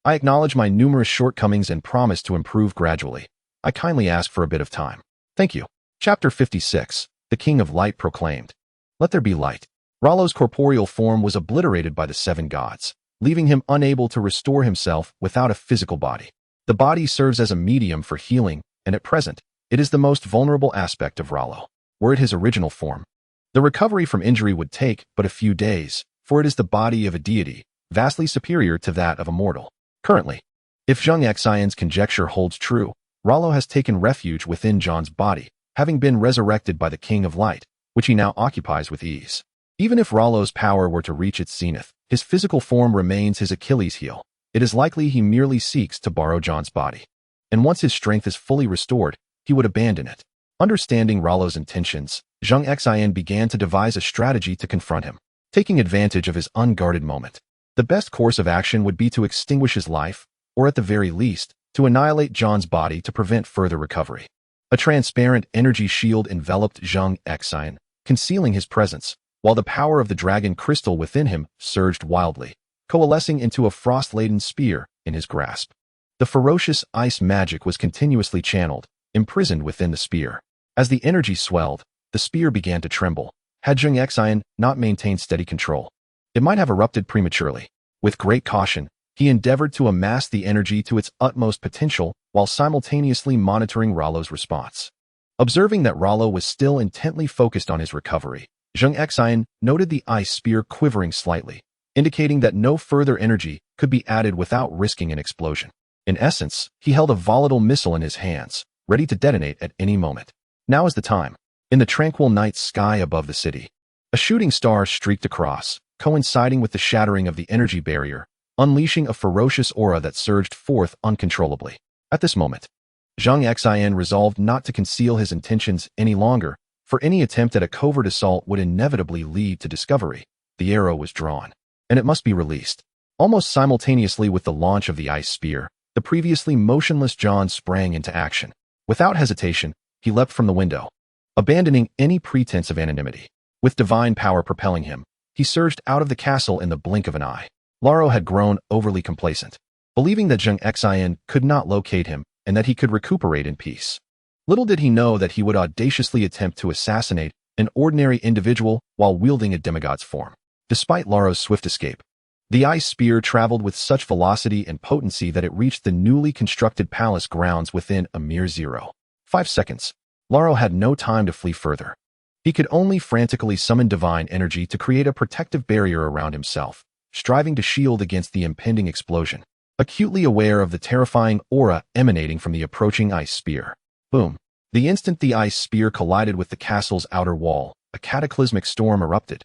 I acknowledge my numerous shortcomings and promise to improve gradually. I kindly ask for a bit of time. Thank you. Chapter 56. The King of Light proclaimed. Let there be light. Rollo's corporeal form was obliterated by the seven gods, leaving him unable to restore himself without a physical body. The body serves as a medium for healing, and at present, it is the most vulnerable aspect of Rollo. Were it his original form, the recovery from injury would take but a few days, for it is the body of a deity, vastly superior to that of a mortal. Currently, if Zheng Xin's conjecture holds true, Rollo has taken refuge within Jon's body, having been resurrected by the King of Light, which he now occupies with ease. Even if Rollo's power were to reach its zenith, his physical form remains his Achilles heel. It is likely he merely seeks to borrow Jon's body, and once his strength is fully restored, he would abandon it. Understanding Rollo's intentions, Zheng Xin began to devise a strategy to confront him. Taking advantage of his unguarded moment, the best course of action would be to extinguish his life, or at the very least, to annihilate Jon's body to prevent further recovery. A transparent energy shield enveloped Zheng Xin, concealing his presence, while the power of the dragon crystal within him surged wildly, coalescing into a frost-laden spear in his grasp. The ferocious ice magic was continuously channeled, imprisoned within the spear. As the energy swelled, the spear began to tremble. Had Zheng Xin not maintained steady control, it might have erupted prematurely. With great caution, he endeavored to amass the energy to its utmost potential while simultaneously monitoring Rollo's response. Observing that Rollo was still intently focused on his recovery, Zheng Xin noted the ice spear quivering slightly, indicating that no further energy could be added without risking an explosion. In essence, he held a volatile missile in his hands, ready to detonate at any moment. Now is the time. In the tranquil night sky above the city, a shooting star streaked across, coinciding with the shattering of the energy barrier, unleashing a ferocious aura that surged forth uncontrollably. At this moment, Zheng Xin resolved not to conceal his intentions any longer, for any attempt at a covert assault would inevitably lead to discovery. The arrow was drawn, and it must be released. Almost simultaneously with the launch of the ice spear, the previously motionless Jon sprang into action. Without hesitation, he leapt from the window, abandoning any pretense of anonymity. With divine power propelling him, he surged out of the castle in the blink of an eye. Laro had grown overly complacent, believing that Zheng Xin could not locate him and that he could recuperate in peace. Little did he know that he would audaciously attempt to assassinate an ordinary individual while wielding a demigod's form. Despite Laro's swift escape, the ice spear traveled with such velocity and potency that it reached the newly constructed palace grounds within a mere 0.5 seconds. Laro had no time to flee further. He could only frantically summon divine energy to create a protective barrier around himself, striving to shield against the impending explosion. Acutely aware of the terrifying aura emanating from the approaching ice spear. Boom. The instant the ice spear collided with the castle's outer wall, a cataclysmic storm erupted,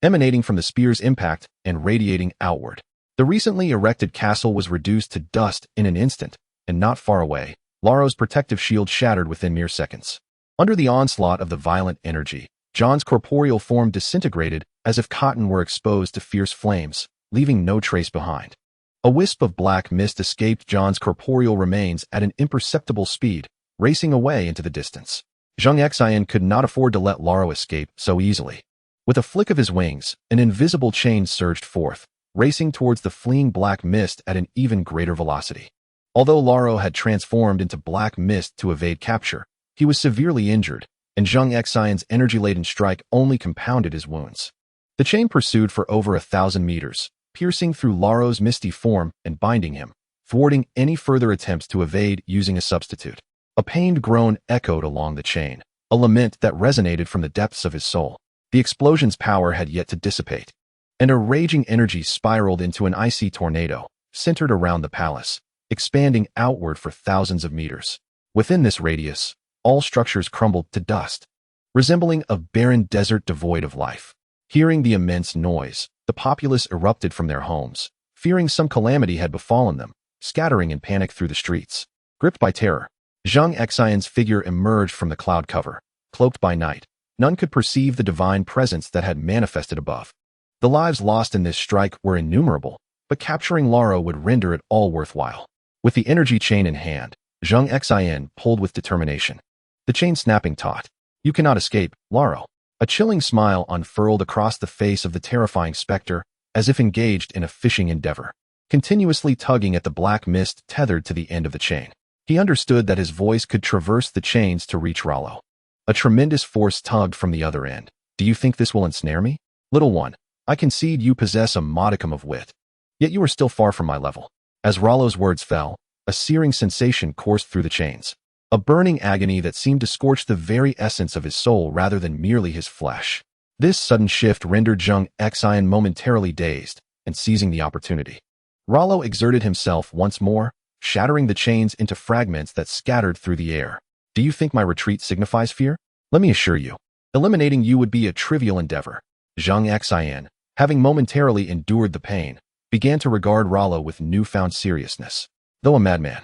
emanating from the spear's impact and radiating outward. The recently erected castle was reduced to dust in an instant, and not far away, Laro's protective shield shattered within mere seconds. Under the onslaught of the violent energy, Jon's corporeal form disintegrated as if cotton were exposed to fierce flames, leaving no trace behind. A wisp of black mist escaped Jon's corporeal remains at an imperceptible speed, racing away into the distance. Zheng Xin could not afford to let Laro escape so easily. With a flick of his wings, an invisible chain surged forth, racing towards the fleeing black mist at an even greater velocity. Although Laro had transformed into black mist to evade capture, he was severely injured, and Zheng Xin's energy-laden strike only compounded his wounds. The chain pursued for over 1,000 meters, piercing through Laro's misty form and binding him, thwarting any further attempts to evade using a substitute. A pained groan echoed along the chain, a lament that resonated from the depths of his soul. The explosion's power had yet to dissipate, and a raging energy spiraled into an icy tornado, centered around the palace, expanding outward for thousands of meters. Within this radius, all structures crumbled to dust, resembling a barren desert devoid of life. Hearing the immense noise, the populace erupted from their homes, fearing some calamity had befallen them, scattering in panic through the streets. Gripped by terror, Zheng Xian's figure emerged from the cloud cover, cloaked by night. None could perceive the divine presence that had manifested above. The lives lost in this strike were innumerable, but capturing Laro would render it all worthwhile. With the energy chain in hand, Zheng Xian pulled with determination. The chain snapping taut. "You cannot escape, Laro." A chilling smile unfurled across the face of the terrifying specter, as if engaged in a fishing endeavor, continuously tugging at the black mist tethered to the end of the chain. He understood that his voice could traverse the chains to reach Rollo. A tremendous force tugged from the other end. "Do you think this will ensnare me? Little one, I concede you possess a modicum of wit. Yet you are still far from my level." As Rollo's words fell, a searing sensation coursed through the chains. A burning agony that seemed to scorch the very essence of his soul rather than merely his flesh. This sudden shift rendered Zheng Xian momentarily dazed, and seizing the opportunity, Rollo exerted himself once more, shattering the chains into fragments that scattered through the air. "Do you think my retreat signifies fear? Let me assure you, eliminating you would be a trivial endeavor." Zheng Xian, having momentarily endured the pain, began to regard Rollo with newfound seriousness. Though a madman,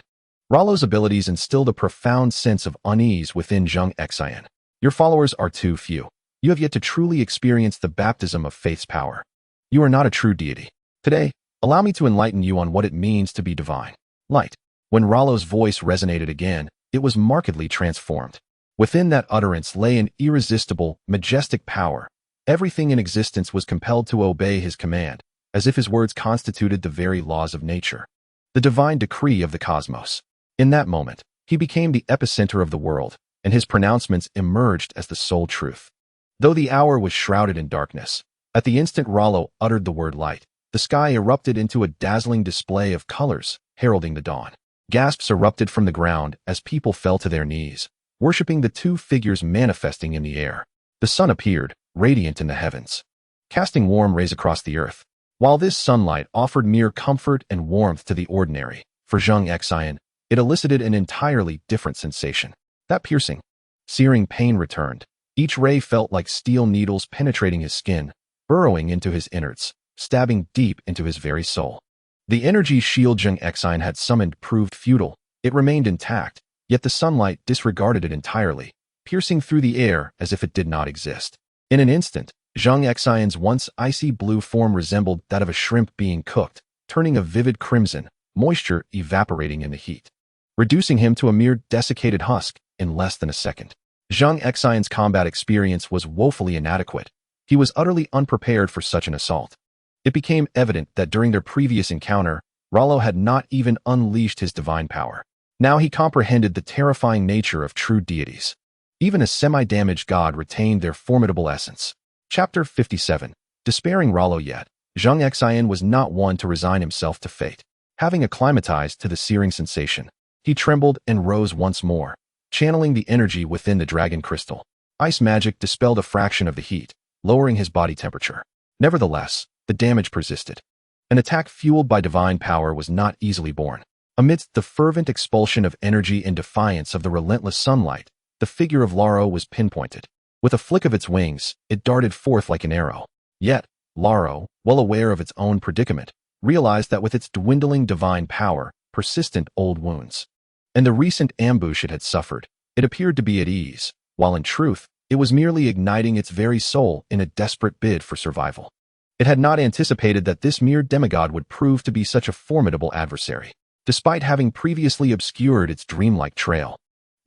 Rollo's abilities instilled a profound sense of unease within Zheng Xian. "Your followers are too few. You have yet to truly experience the baptism of faith's power. You are not a true deity. Today, allow me to enlighten you on what it means to be divine." Light. When Rollo's voice resonated again, it was markedly transformed. Within that utterance lay an irresistible, majestic power. Everything in existence was compelled to obey his command, as if his words constituted the very laws of nature, the divine decree of the cosmos. In that moment, he became the epicenter of the world, and his pronouncements emerged as the sole truth. Though the hour was shrouded in darkness, at the instant Rollo uttered the word light, the sky erupted into a dazzling display of colors, heralding the dawn. Gasps erupted from the ground as people fell to their knees, worshipping the two figures manifesting in the air. The sun appeared, radiant in the heavens, casting warm rays across the earth. While this sunlight offered mere comfort and warmth to the ordinary, for Zheng Xian, it elicited an entirely different sensation. That piercing, searing pain returned. Each ray felt like steel needles penetrating his skin, burrowing into his innards, stabbing deep into his very soul. The energy shield Zheng Xian had summoned proved futile. It remained intact, yet the sunlight disregarded it entirely, piercing through the air as if it did not exist. In an instant, Zheng Xian's once icy blue form resembled that of a shrimp being cooked, turning a vivid crimson, moisture evaporating in the heat, reducing him to a mere desiccated husk in less than a second. Zheng Xian's combat experience was woefully inadequate. He was utterly unprepared for such an assault. It became evident that during their previous encounter, Rollo had not even unleashed his divine power. Now he comprehended the terrifying nature of true deities. Even a semi-damaged god retained their formidable essence. Chapter 57. Despairing Rollo yet, Zheng Xian was not one to resign himself to fate. Having acclimatized to the searing sensation, he trembled and rose once more, channeling the energy within the dragon crystal. Ice magic dispelled a fraction of the heat, lowering his body temperature. Nevertheless, the damage persisted. An attack fueled by divine power was not easily borne. Amidst the fervent expulsion of energy and defiance of the relentless sunlight, the figure of Laro was pinpointed. With a flick of its wings, it darted forth like an arrow. Yet, Laro, well aware of its own predicament, realized that with its dwindling divine power, persistent old wounds, and the recent ambush it had suffered, it appeared to be at ease, while in truth, it was merely igniting its very soul in a desperate bid for survival. It had not anticipated that this mere demigod would prove to be such a formidable adversary. Despite having previously obscured its dreamlike trail,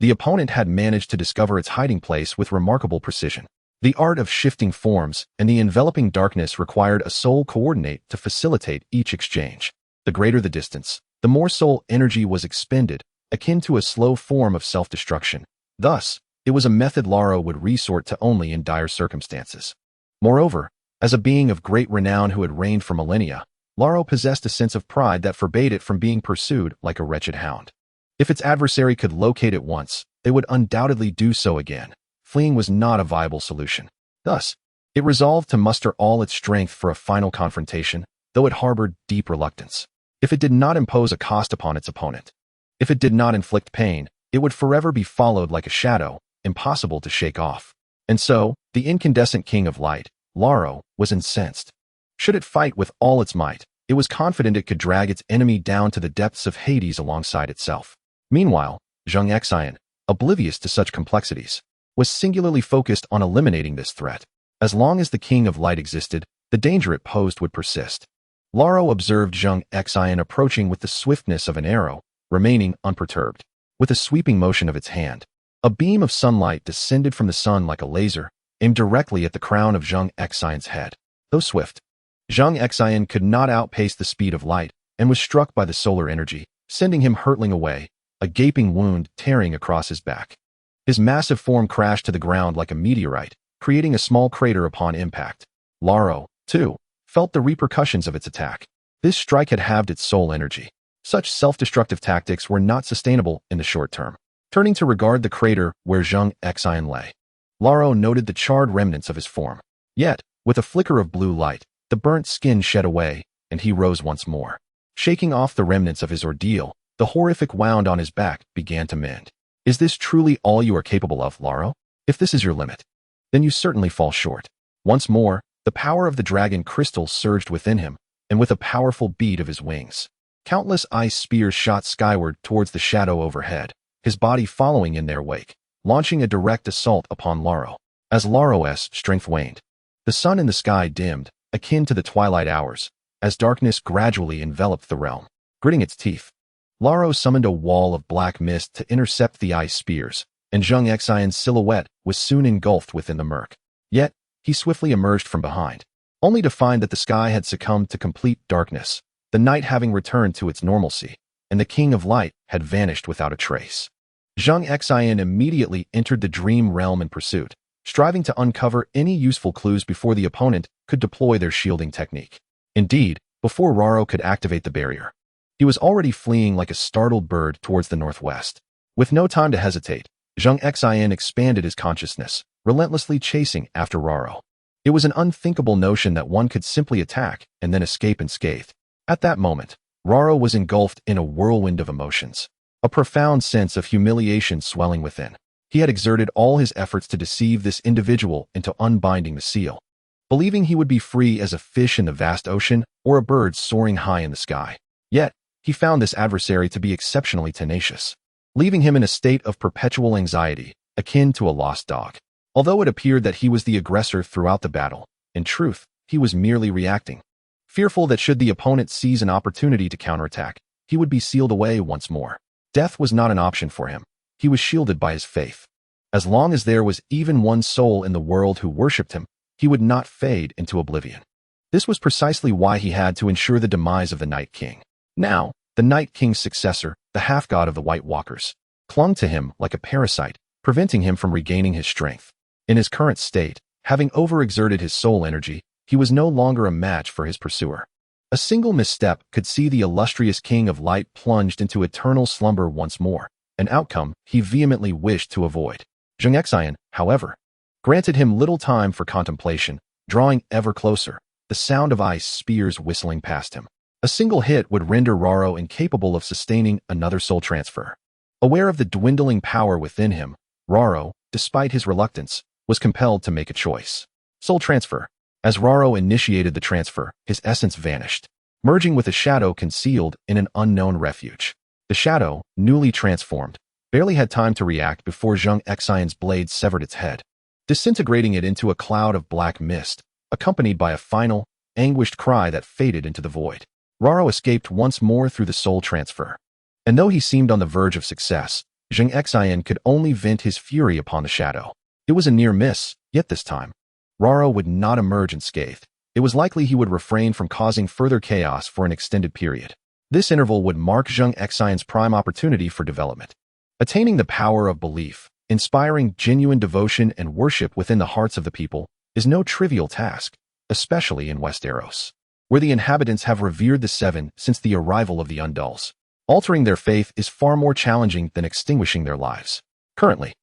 the opponent had managed to discover its hiding place with remarkable precision. The art of shifting forms and the enveloping darkness required a soul coordinate to facilitate each exchange. The greater the distance, the more soul energy was expended, akin to a slow form of self-destruction. Thus, it was a method Laro would resort to only in dire circumstances. Moreover, as a being of great renown who had reigned for millennia, Laro possessed a sense of pride that forbade it from being pursued like a wretched hound. If its adversary could locate it once, they would undoubtedly do so again. Fleeing was not a viable solution. Thus, it resolved to muster all its strength for a final confrontation, though it harbored deep reluctance. If it did not impose a cost upon its opponent, if it did not inflict pain, it would forever be followed like a shadow, impossible to shake off. And so, the incandescent king of light, Laro, was incensed. Should it fight with all its might, it was confident it could drag its enemy down to the depths of Hades alongside itself. Meanwhile, Zheng Xin, oblivious to such complexities, was singularly focused on eliminating this threat. As long as the King of Light existed, the danger it posed would persist. Laro observed Zheng Xin approaching with the swiftness of an arrow, remaining unperturbed. With a sweeping motion of its hand, a beam of sunlight descended from the sun like a laser, aimed directly at the crown of Zheng Xin's head. Though swift, Zheng Xin could not outpace the speed of light and was struck by the solar energy, sending him hurtling away, a gaping wound tearing across his back. His massive form crashed to the ground like a meteorite, creating a small crater upon impact. Laro, too, felt the repercussions of its attack. This strike had halved its soul energy. Such self-destructive tactics were not sustainable in the short term. Turning to regard the crater where Zheng Xin lay, Laro noted the charred remnants of his form. Yet, with a flicker of blue light, the burnt skin shed away, and he rose once more. Shaking off the remnants of his ordeal, the horrific wound on his back began to mend. Is this truly all you are capable of, Laro? If this is your limit, then you certainly fall short. Once more, the power of the dragon crystal surged within him, and with a powerful beat of his wings, countless ice spears shot skyward towards the shadow overhead, his body following in their wake, launching a direct assault upon Laro. As Laro's strength waned, the sun in the sky dimmed, akin to the twilight hours, as darkness gradually enveloped the realm. Gritting its teeth, Laro summoned a wall of black mist to intercept the ice spears, and Zheng Xin's silhouette was soon engulfed within the murk. Yet, he swiftly emerged from behind, only to find that the sky had succumbed to complete darkness, the night having returned to its normalcy, and the King of Light had vanished without a trace. Zheng Xin immediately entered the dream realm in pursuit, striving to uncover any useful clues before the opponent could deploy their shielding technique. Indeed, before Laro could activate the barrier, he was already fleeing like a startled bird towards the northwest. With no time to hesitate, Zheng Xin expanded his consciousness, relentlessly chasing after Laro. It was an unthinkable notion that one could simply attack and then escape unscathed. At that moment, Laro was engulfed in a whirlwind of emotions, a profound sense of humiliation swelling within. He had exerted all his efforts to deceive this individual into unbinding the seal, believing he would be free as a fish in the vast ocean or a bird soaring high in the sky. Yet, he found this adversary to be exceptionally tenacious, leaving him in a state of perpetual anxiety, akin to a lost dog. Although it appeared that he was the aggressor throughout the battle, in truth, he was merely reacting, fearful that should the opponent seize an opportunity to counterattack, he would be sealed away once more. Death was not an option for him. He was shielded by his faith. As long as there was even one soul in the world who worshipped him, he would not fade into oblivion. This was precisely why he had to ensure the demise of the Night King. Now, the Night King's successor, the half-god of the White Walkers, clung to him like a parasite, preventing him from regaining his strength. In his current state, having overexerted his soul energy, he was no longer a match for his pursuer. A single misstep could see the illustrious King of Light plunged into eternal slumber once more, an outcome he vehemently wished to avoid. Zheng Xin, however, granted him little time for contemplation, drawing ever closer, the sound of ice spears whistling past him. A single hit would render Laro incapable of sustaining another soul transfer. Aware of the dwindling power within him, Laro, despite his reluctance, was compelled to make a choice. Soul transfer. As Laro initiated the transfer, his essence vanished, merging with a shadow concealed in an unknown refuge. The shadow, newly transformed, barely had time to react before Zheng Xin's blade severed its head, disintegrating it into a cloud of black mist, accompanied by a final, anguished cry that faded into the void. Laro escaped once more through the soul transfer. And though he seemed on the verge of success, Zheng Xin could only vent his fury upon the shadow. It was a near miss, yet this time, Laro would not emerge unscathed. It was likely he would refrain from causing further chaos for an extended period. This interval would mark Zheng Xin's prime opportunity for development. Attaining the power of belief, inspiring genuine devotion and worship within the hearts of the people, is no trivial task, especially in Westeros. where the inhabitants have revered the seven since the arrival of the Undulls. Altering their faith is far more challenging than extinguishing their lives. Currently,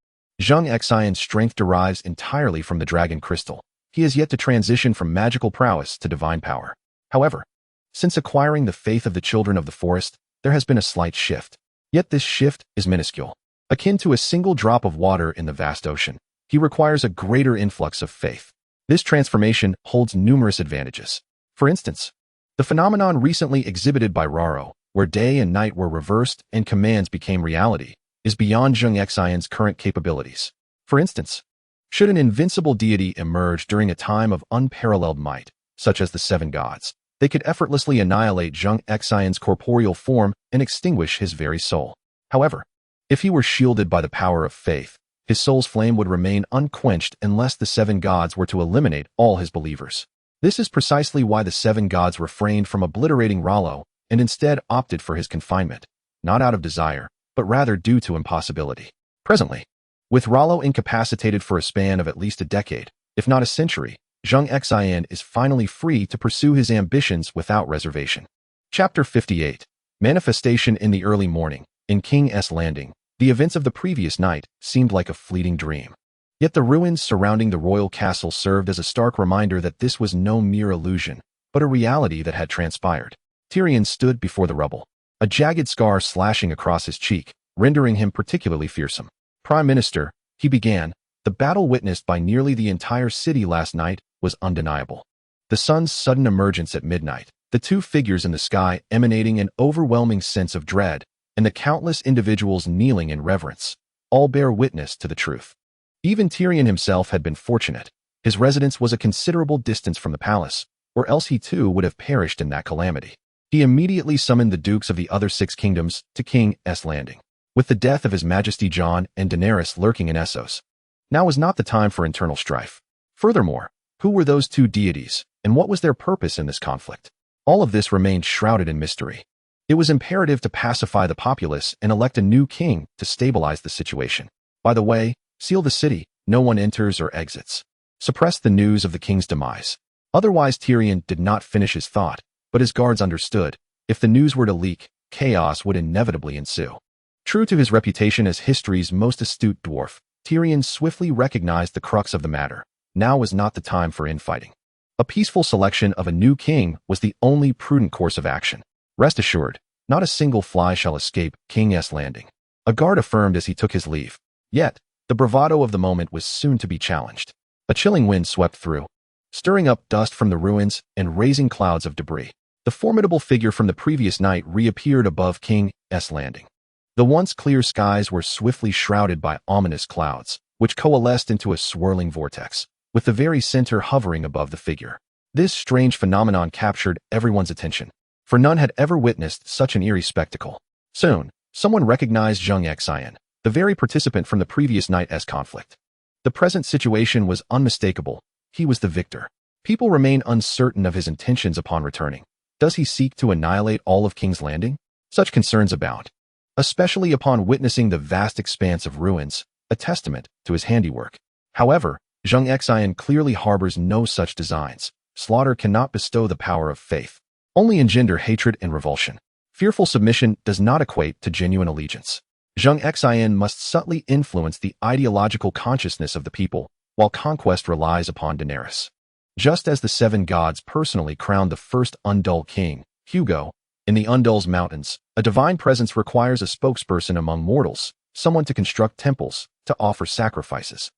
Zheng Xian's strength derives entirely from the dragon crystal. He has yet to transition from magical prowess to divine power. However, since acquiring the faith of the children of the forest, there has been a slight shift. Yet this shift is minuscule. Akin to a single drop of water in the vast ocean, he requires a greater influx of faith. This transformation holds numerous advantages. For instance, the phenomenon recently exhibited by Raro, where day and night were reversed and commands became reality, is beyond Zheng Xian's current capabilities. For instance, should an invincible deity emerge during a time of unparalleled might, such as the seven gods, they could effortlessly annihilate Zheng Xian's corporeal form and extinguish his very soul. However, if he were shielded by the power of faith, his soul's flame would remain unquenched unless the seven gods were to eliminate all his believers. This is precisely why the seven gods refrained from obliterating Rallo and instead opted for his confinement, not out of desire, but rather due to impossibility. Presently, with Rallo incapacitated for a span of at least a decade, if not a century, Zheng Xian is finally free to pursue his ambitions without reservation. Chapter 58. Manifestation in the early morning. In King's Landing, the events of the previous night seemed like a fleeting dream. Yet the ruins surrounding the royal castle served as a stark reminder that this was no mere illusion, but a reality that had transpired. Tyrion stood before the rubble, a jagged scar slashing across his cheek, rendering him particularly fearsome. Prime Minister, he began, the battle witnessed by nearly the entire city last night was undeniable. The sun's sudden emergence at midnight, the two figures in the sky emanating an overwhelming sense of dread, and the countless individuals kneeling in reverence, all bear witness to the truth. Even Tyrion himself had been fortunate. His residence was a considerable distance from the palace, or else he too would have perished in that calamity. He immediately summoned the dukes of the other 6 kingdoms to King's Landing. With the death of His Majesty Jon and Daenerys lurking in Essos, now was not the time for internal strife. Furthermore, who were those 2 deities, and what was their purpose in this conflict? All of this remained shrouded in mystery. It was imperative to pacify the populace and elect a new king to stabilize the situation. By the way, seal the city, no one enters or exits. Suppress the news of the king's demise. Otherwise, Tyrion did not finish his thought, but his guards understood. If the news were to leak, chaos would inevitably ensue. True to his reputation as history's most astute dwarf, Tyrion swiftly recognized the crux of the matter. Now was not the time for infighting. A peaceful selection of a new king was the only prudent course of action. Rest assured, not a single fly shall escape King's Landing. A guard affirmed as he took his leave. Yet, the bravado of the moment was soon to be challenged. A chilling wind swept through, stirring up dust from the ruins and raising clouds of debris. The formidable figure from the previous night reappeared above King's Landing. The once clear skies were swiftly shrouded by ominous clouds, which coalesced into a swirling vortex, with the very center hovering above the figure. This strange phenomenon captured everyone's attention, for none had ever witnessed such an eerie spectacle. Soon, someone recognized Zheng Xian, the very participant from the previous night's conflict. The present situation was unmistakable. He was the victor. People remain uncertain of his intentions upon returning. Does he seek to annihilate all of King's Landing? Such concerns abound, especially upon witnessing the vast expanse of ruins, a testament to his handiwork. However, Zheng Xian clearly harbors no such designs. Slaughter cannot bestow the power of faith, only engender hatred and revulsion. Fearful submission does not equate to genuine allegiance. Zheng Xian must subtly influence the ideological consciousness of the people, while conquest relies upon Daenerys. Just as the 7 gods personally crowned the first Undull king, Hugo, in the Undull's mountains, a divine presence requires a spokesperson among mortals, someone to construct temples, to offer sacrifices,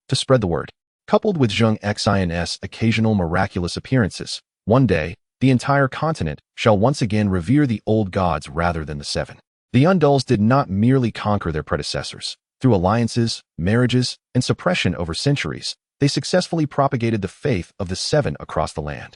to spread the word. Coupled with Zheng Xian's occasional miraculous appearances, one day, the entire continent shall once again revere the old gods rather than the 7. The Undulls did not merely conquer their predecessors. Through alliances, marriages, and suppression over centuries, they successfully propagated the faith of the 7 across the land.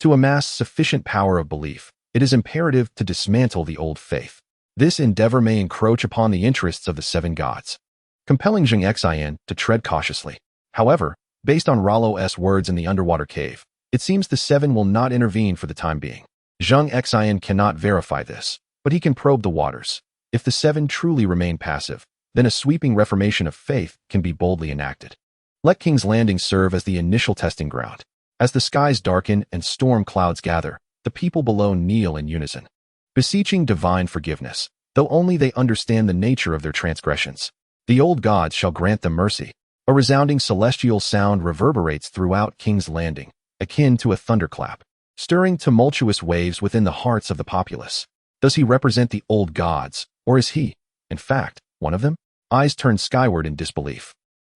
To amass sufficient power of belief, it is imperative to dismantle the old faith. This endeavor may encroach upon the interests of the 7 gods, compelling Zheng Xian to tread cautiously. However, based on Rallo's words in the underwater cave, it seems the 7 will not intervene for the time being. Zheng Xian cannot verify this, but he can probe the waters. If the 7 truly remain passive, then a sweeping reformation of faith can be boldly enacted. Let King's Landing serve as the initial testing ground. As the skies darken and storm clouds gather, the people below kneel in unison, beseeching divine forgiveness, though only they understand the nature of their transgressions. The old gods shall grant them mercy. A resounding celestial sound reverberates throughout King's Landing, akin to a thunderclap, stirring tumultuous waves within the hearts of the populace. Does he represent the old gods, or is he, in fact, one of them? Eyes turn skyward in disbelief.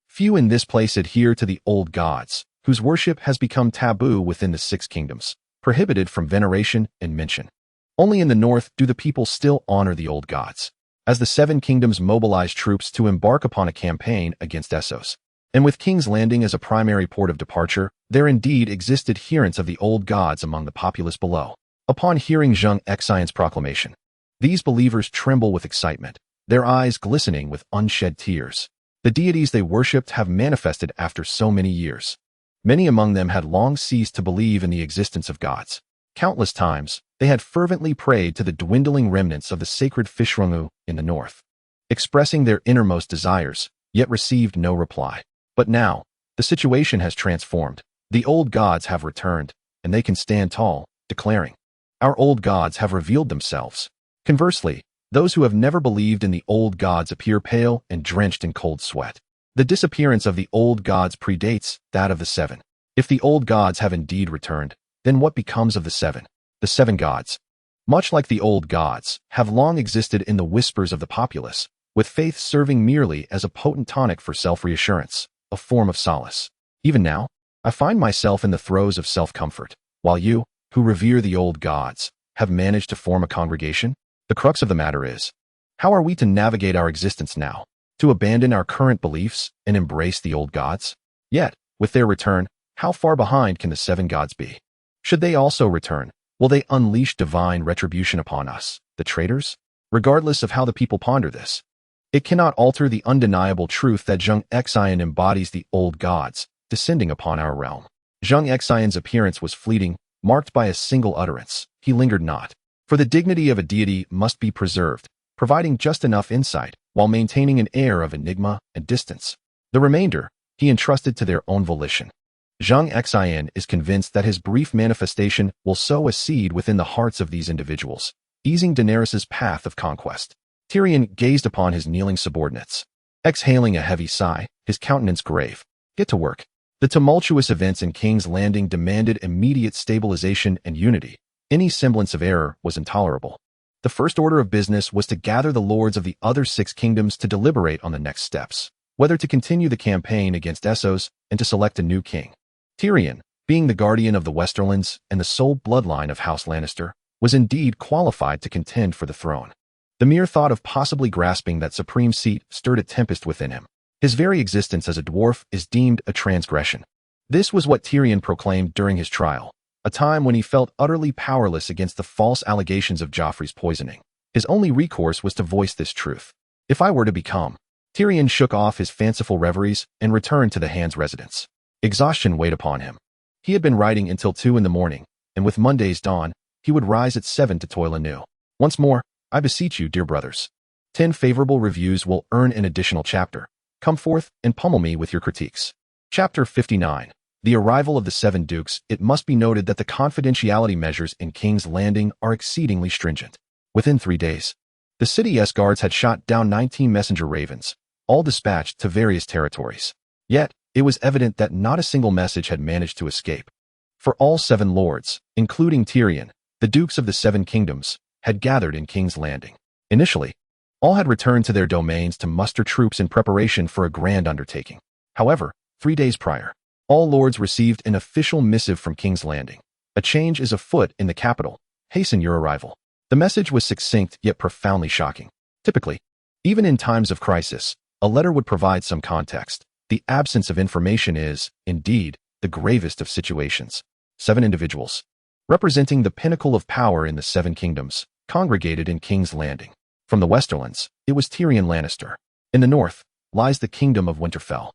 Few in this place adhere to the old gods, whose worship has become taboo within the Six Kingdoms, prohibited from veneration and mention. Only in the north do the people still honor the old gods, as the Seven Kingdoms mobilize troops to embark upon a campaign against Essos. And with King's Landing as a primary port of departure, there indeed exist adherents of the old gods among the populace below. Upon hearing Zheng Xian's proclamation, these believers tremble with excitement, their eyes glistening with unshed tears. The deities they worshipped have manifested after so many years. Many among them had long ceased to believe in the existence of gods. Countless times, they had fervently prayed to the dwindling remnants of the sacred Fishrungu in the north, expressing their innermost desires, yet received no reply. But now, the situation has transformed. The old gods have returned, and they can stand tall, declaring, "Our old gods have revealed themselves." Conversely, those who have never believed in the old gods appear pale and drenched in cold sweat. The disappearance of the old gods predates that of the seven. If the old gods have indeed returned, then what becomes of the seven? The seven gods, much like the old gods, have long existed in the whispers of the populace, with faith serving merely as a potent tonic for self-reassurance, a form of solace. Even now, I find myself in the throes of self-comfort, while you, who revere the old gods, have managed to form a congregation. The crux of the matter is, how are we to navigate our existence now? To abandon our current beliefs and embrace the old gods? Yet, with their return, how far behind can the seven gods be? Should they also return, will they unleash divine retribution upon us, the traitors? Regardless of how the people ponder this, it cannot alter the undeniable truth that Zheng Xian embodies the old gods, descending upon our realm. Zheng Xian's appearance was fleeting, marked by a single utterance. He lingered not. For the dignity of a deity must be preserved, providing just enough insight, while maintaining an air of enigma and distance. The remainder, he entrusted to their own volition. Zheng Xian is convinced that his brief manifestation will sow a seed within the hearts of these individuals, easing Daenerys' path of conquest. Tyrion gazed upon his kneeling subordinates, exhaling a heavy sigh, his countenance grave. Get to work. The tumultuous events in King's Landing demanded immediate stabilization and unity. Any semblance of error was intolerable. The first order of business was to gather the lords of the other six kingdoms to deliberate on the next steps, whether to continue the campaign against Essos and to select a new king. Tyrion, being the guardian of the Westerlands and the sole bloodline of House Lannister, was indeed qualified to contend for the throne. The mere thought of possibly grasping that supreme seat stirred a tempest within him. His very existence as a dwarf is deemed a transgression. This was what Tyrion proclaimed during his trial, a time when he felt utterly powerless against the false allegations of Joffrey's poisoning. His only recourse was to voice this truth. If I were to become... Tyrion shook off his fanciful reveries and returned to the Hand's residence. Exhaustion weighed upon him. He had been writing until 2 in the morning, and with Monday's dawn, he would rise at 7 to toil anew. Once more, I beseech you, dear brothers. 10 favorable reviews will earn an additional chapter. Come forth and pummel me with your critiques. Chapter 59. The arrival of the Seven Dukes. It must be noted that the confidentiality measures in King's Landing are exceedingly stringent. Within 3 days, the city's guards had shot down 19 messenger ravens, all dispatched to various territories. Yet, it was evident that not a single message had managed to escape. For all 7 lords, including Tyrion, the dukes of the 7 kingdoms, had gathered in King's Landing. Initially, all had returned to their domains to muster troops in preparation for a grand undertaking. However, 3 days prior, all lords received an official missive from King's Landing. A change is afoot in the capital. Hasten your arrival. The message was succinct yet profoundly shocking. Typically, even in times of crisis, a letter would provide some context. The absence of information is, indeed, the gravest of situations. 7 individuals, representing the pinnacle of power in the 7 kingdoms, congregated in King's Landing. From the Westerlands, it was Tyrion Lannister. In the north lies the kingdom of Winterfell,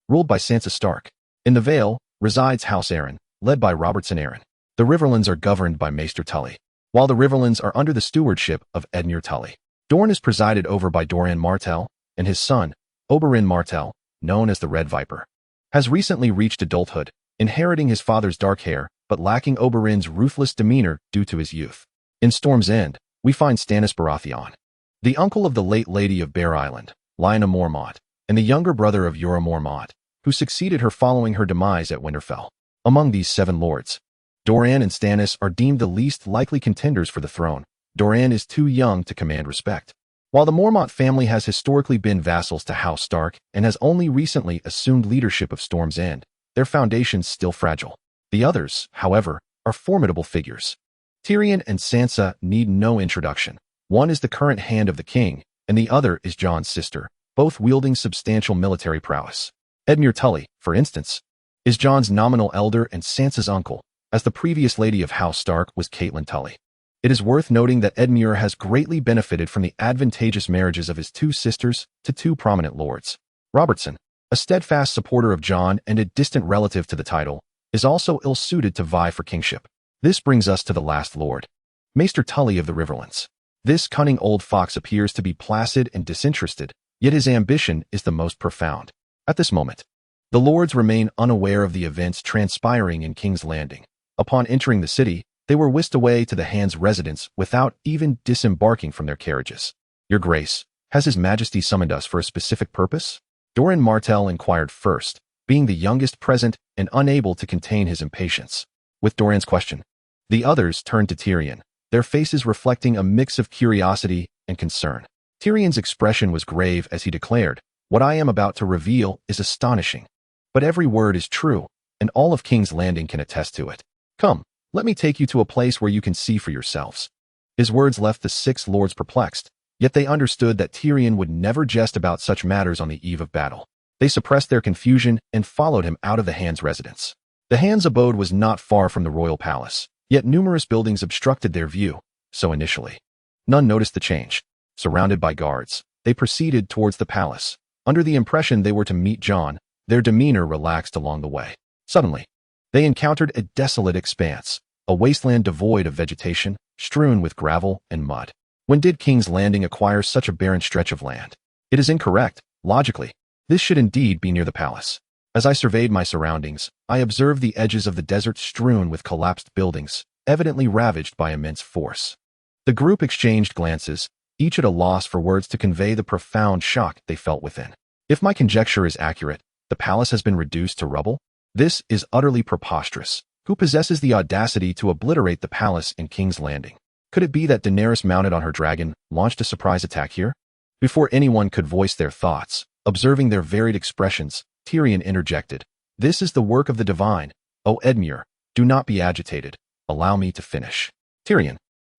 ruled by Sansa Stark. In the Vale resides House Arryn, led by Robertson Arryn. The Riverlands are governed by Maester Tully, while the Riverlands are under the stewardship of Edmure Tully. Dorne is presided over by Doran Martell, and his son, Oberyn Martell, known as the Red Viper, has recently reached adulthood, inheriting his father's dark hair, but lacking Oberyn's ruthless demeanor due to his youth. In Storm's End, we find Stannis Baratheon, the uncle of the late Lady of Bear Island, Lyanna Mormont, and the younger brother of Jorah Mormont, who succeeded her following her demise at Winterfell. Among these 7 lords, Doran and Stannis are deemed the least likely contenders for the throne. Doran is too young to command respect. While the Mormont family has historically been vassals to House Stark and has only recently assumed leadership of Storm's End, their foundation's still fragile. The others, however, are formidable figures. Tyrion and Sansa need no introduction. One is the current hand of the king, and the other is Jon's sister, both wielding substantial military prowess. Edmure Tully, for instance, is Jon's nominal elder and Sansa's uncle, as the previous Lady of House Stark was Catelyn Tully. It is worth noting that Edmure has greatly benefited from the advantageous marriages of his 2 sisters to 2 prominent lords. Robertson, a steadfast supporter of Jon and a distant relative to the title, is also ill-suited to vie for kingship. This brings us to the last lord, Maester Tully of the Riverlands. This cunning old fox appears to be placid and disinterested, yet his ambition is the most profound. At this moment, the lords remain unaware of the events transpiring in King's Landing. Upon entering the city, they were whisked away to the Hand's residence without even disembarking from their carriages. Your Grace, has His Majesty summoned us for a specific purpose? Doran Martell inquired first, being the youngest present and unable to contain his impatience. With Doran's question, the others turned to Tyrion, their faces reflecting a mix of curiosity and concern. Tyrion's expression was grave as he declared, "What I am about to reveal is astonishing. But every word is true, and all of King's Landing can attest to it. Come, let me take you to a place where you can see for yourselves." His words left the 6 lords perplexed, yet they understood that Tyrion would never jest about such matters on the eve of battle. They suppressed their confusion and followed him out of the Hand's residence. The Hand's abode was not far from the royal palace, yet numerous buildings obstructed their view, so initially, none noticed the change. Surrounded by guards, they proceeded towards the palace. Under the impression they were to meet Jon, their demeanor relaxed along the way. Suddenly, they encountered a desolate expanse, a wasteland devoid of vegetation, strewn with gravel and mud. When did King's Landing acquire such a barren stretch of land? It is incorrect, logically. This should indeed be near the palace. As I surveyed my surroundings, I observed the edges of the desert strewn with collapsed buildings, evidently ravaged by immense force. The group exchanged glances, each at a loss for words to convey the profound shock they felt within. If my conjecture is accurate, the palace has been reduced to rubble? This is utterly preposterous. Who possesses the audacity to obliterate the palace in King's Landing? Could it be that Daenerys, mounted on her dragon, launched a surprise attack here? Before anyone could voice their thoughts, observing their varied expressions, Tyrion interjected, "This is the work of the divine. O Edmure, do not be agitated. Allow me to finish." Tyrion,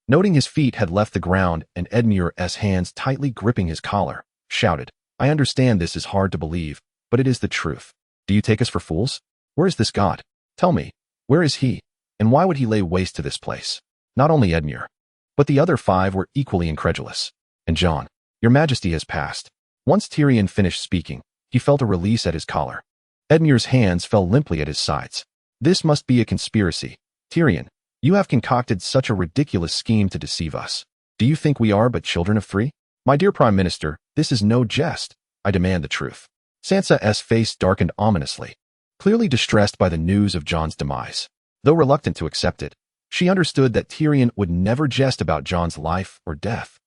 noting his feet had left the ground and Edmure's hands tightly gripping his collar, shouted, "I understand this is hard to believe, but it is the truth. Do you take us for fools? Where is this god? Tell me, where is he, and why would he lay waste to this place?" Not only Edmure, but the other 5 were equally incredulous. "And Jon, your Majesty has passed." Once Tyrion finished speaking, he felt a release at his collar. Edmure's hands fell limply at his sides. "This must be a conspiracy. Tyrion, you have concocted such a ridiculous scheme to deceive us. Do you think we are but children of 3? My dear Prime Minister, this is no jest. I demand the truth." Sansa's face darkened ominously, clearly distressed by the news of Jon's demise. Though reluctant to accept it, she understood that Tyrion would never jest about Jon's life or death.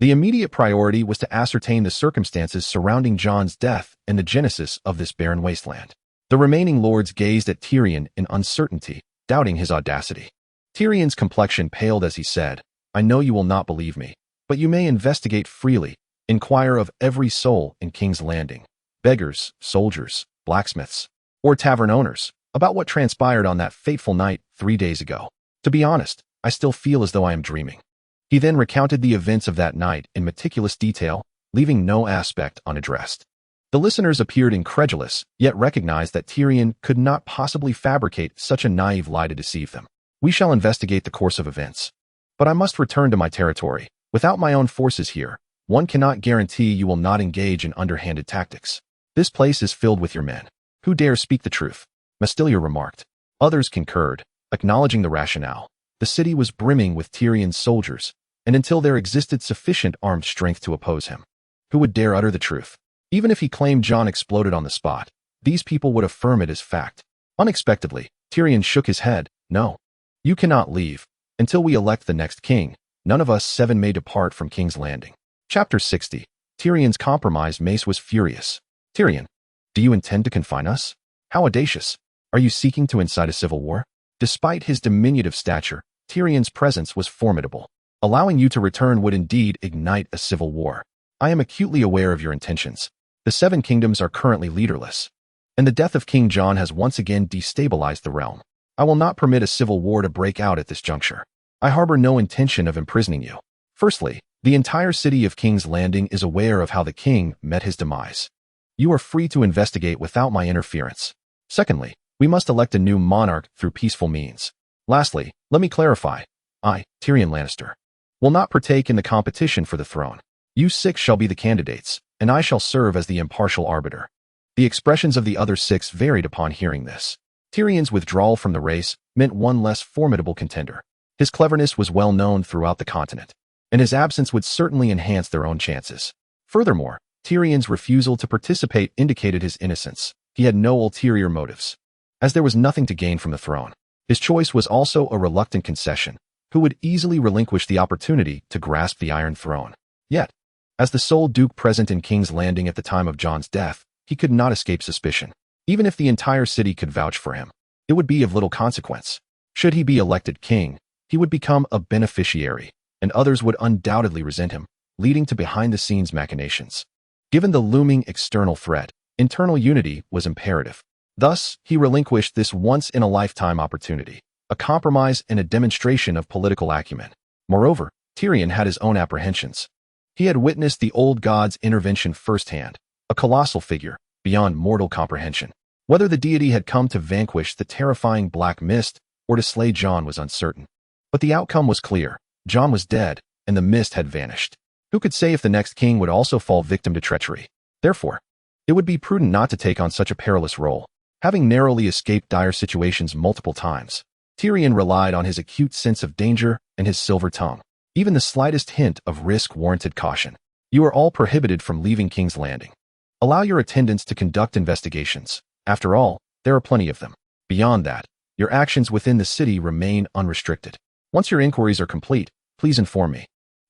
The immediate priority was to ascertain the circumstances surrounding Jon's death and the genesis of this barren wasteland. The remaining lords gazed at Tyrion in uncertainty, doubting his audacity. Tyrion's complexion paled as he said, "I know you will not believe me, but you may investigate freely, inquire of every soul in King's Landing, beggars, soldiers, blacksmiths, or tavern owners, about what transpired on that fateful night 3 days ago. To be honest, I still feel as though I am dreaming." He then recounted the events of that night in meticulous detail, leaving no aspect unaddressed. The listeners appeared incredulous, yet recognized that Tyrion could not possibly fabricate such a naive lie to deceive them. "We shall investigate the course of events. But I must return to my territory. Without my own forces here, one cannot guarantee you will not engage in underhanded tactics. This place is filled with your men. Who dare speak the truth?" Mastilia remarked. Others concurred, acknowledging the rationale. The city was brimming with Tyrion's soldiers, and until there existed sufficient armed strength to oppose him, who would dare utter the truth? Even if he claimed Jon exploded on the spot, these people would affirm it as fact. Unexpectedly, Tyrion shook his head. No. You cannot leave. Until we elect the next king, none of us 7 may depart from King's Landing. Chapter 60. Tyrion's compromised mace was furious. Tyrion, do you intend to confine us? How audacious. Are you seeking to incite a civil war? Despite his diminutive stature, Tyrion's presence was formidable. Allowing you to return would indeed ignite a civil war. I am acutely aware of your intentions. The 7 kingdoms are currently leaderless, and the death of King Jon has once again destabilized the realm. I will not permit a civil war to break out at this juncture. I harbor no intention of imprisoning you. Firstly, the entire city of King's Landing is aware of how the king met his demise. You are free to investigate without my interference. Secondly, we must elect a new monarch through peaceful means. Lastly, let me clarify. I, Tyrion Lannister, will not partake in the competition for the throne. You 6 shall be the candidates, and I shall serve as the impartial arbiter. The expressions of the other 6 varied upon hearing this. Tyrion's withdrawal from the race meant one less formidable contender. His cleverness was well known throughout the continent, and his absence would certainly enhance their own chances. Furthermore, Tyrion's refusal to participate indicated his innocence. He had no ulterior motives. As there was nothing to gain from the throne, his choice was also a reluctant concession, who would easily relinquish the opportunity to grasp the Iron Throne. Yet, as the sole duke present in King's Landing at the time of Jon's death, he could not escape suspicion. Even if the entire city could vouch for him, it would be of little consequence. Should he be elected king, he would become a beneficiary, and others would undoubtedly resent him, leading to behind-the-scenes machinations. Given the looming external threat, internal unity was imperative. Thus, he relinquished this once-in-a-lifetime opportunity, a compromise and a demonstration of political acumen. Moreover, Tyrion had his own apprehensions. He had witnessed the old god's intervention firsthand, a colossal figure, beyond mortal comprehension. Whether the deity had come to vanquish the terrifying Black Mist or to slay Jon was uncertain. But the outcome was clear. Jon was dead, and the mist had vanished. Who could say if the next king would also fall victim to treachery? Therefore, it would be prudent not to take on such a perilous role. Having narrowly escaped dire situations multiple times, Tyrion relied on his acute sense of danger and his silver tongue. Even the slightest hint of risk warranted caution. You are all prohibited from leaving King's Landing. Allow your attendants to conduct investigations. After all, there are plenty of them. Beyond that, your actions within the city remain unrestricted. Once your inquiries are complete, please inform me,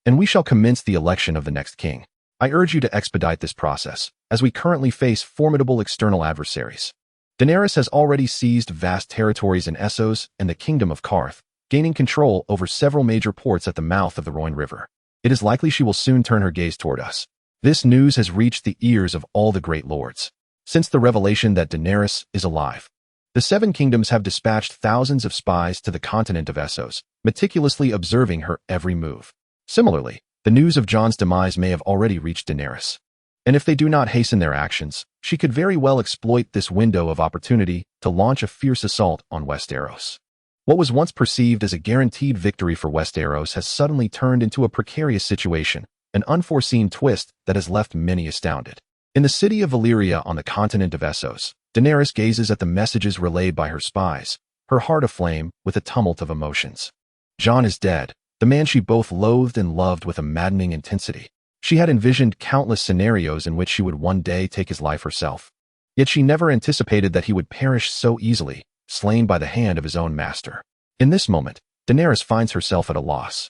and we shall commence the election of the next king. I urge you to expedite this process, as we currently face formidable external adversaries. Daenerys has already seized vast territories in Essos and the Kingdom of Qarth, gaining control over several major ports at the mouth of the Rhoyne River. It is likely she will soon turn her gaze toward us. This news has reached the ears of all the great lords. Since the revelation that Daenerys is alive, the 7 kingdoms have dispatched thousands of spies to the continent of Essos, meticulously observing her every move. Similarly, the news of Jon's demise may have already reached Daenerys. And if they do not hasten their actions, she could very well exploit this window of opportunity to launch a fierce assault on Westeros. What was once perceived as a guaranteed victory for Westeros has suddenly turned into a precarious situation, an unforeseen twist that has left many astounded. In the city of Valyria on the continent of Essos, Daenerys gazes at the messages relayed by her spies, her heart aflame with a tumult of emotions. Jon is dead, the man she both loathed and loved with a maddening intensity. She had envisioned countless scenarios in which she would one day take his life herself. Yet she never anticipated that he would perish so easily, slain by the hand of his own master. In this moment, Daenerys finds herself at a loss,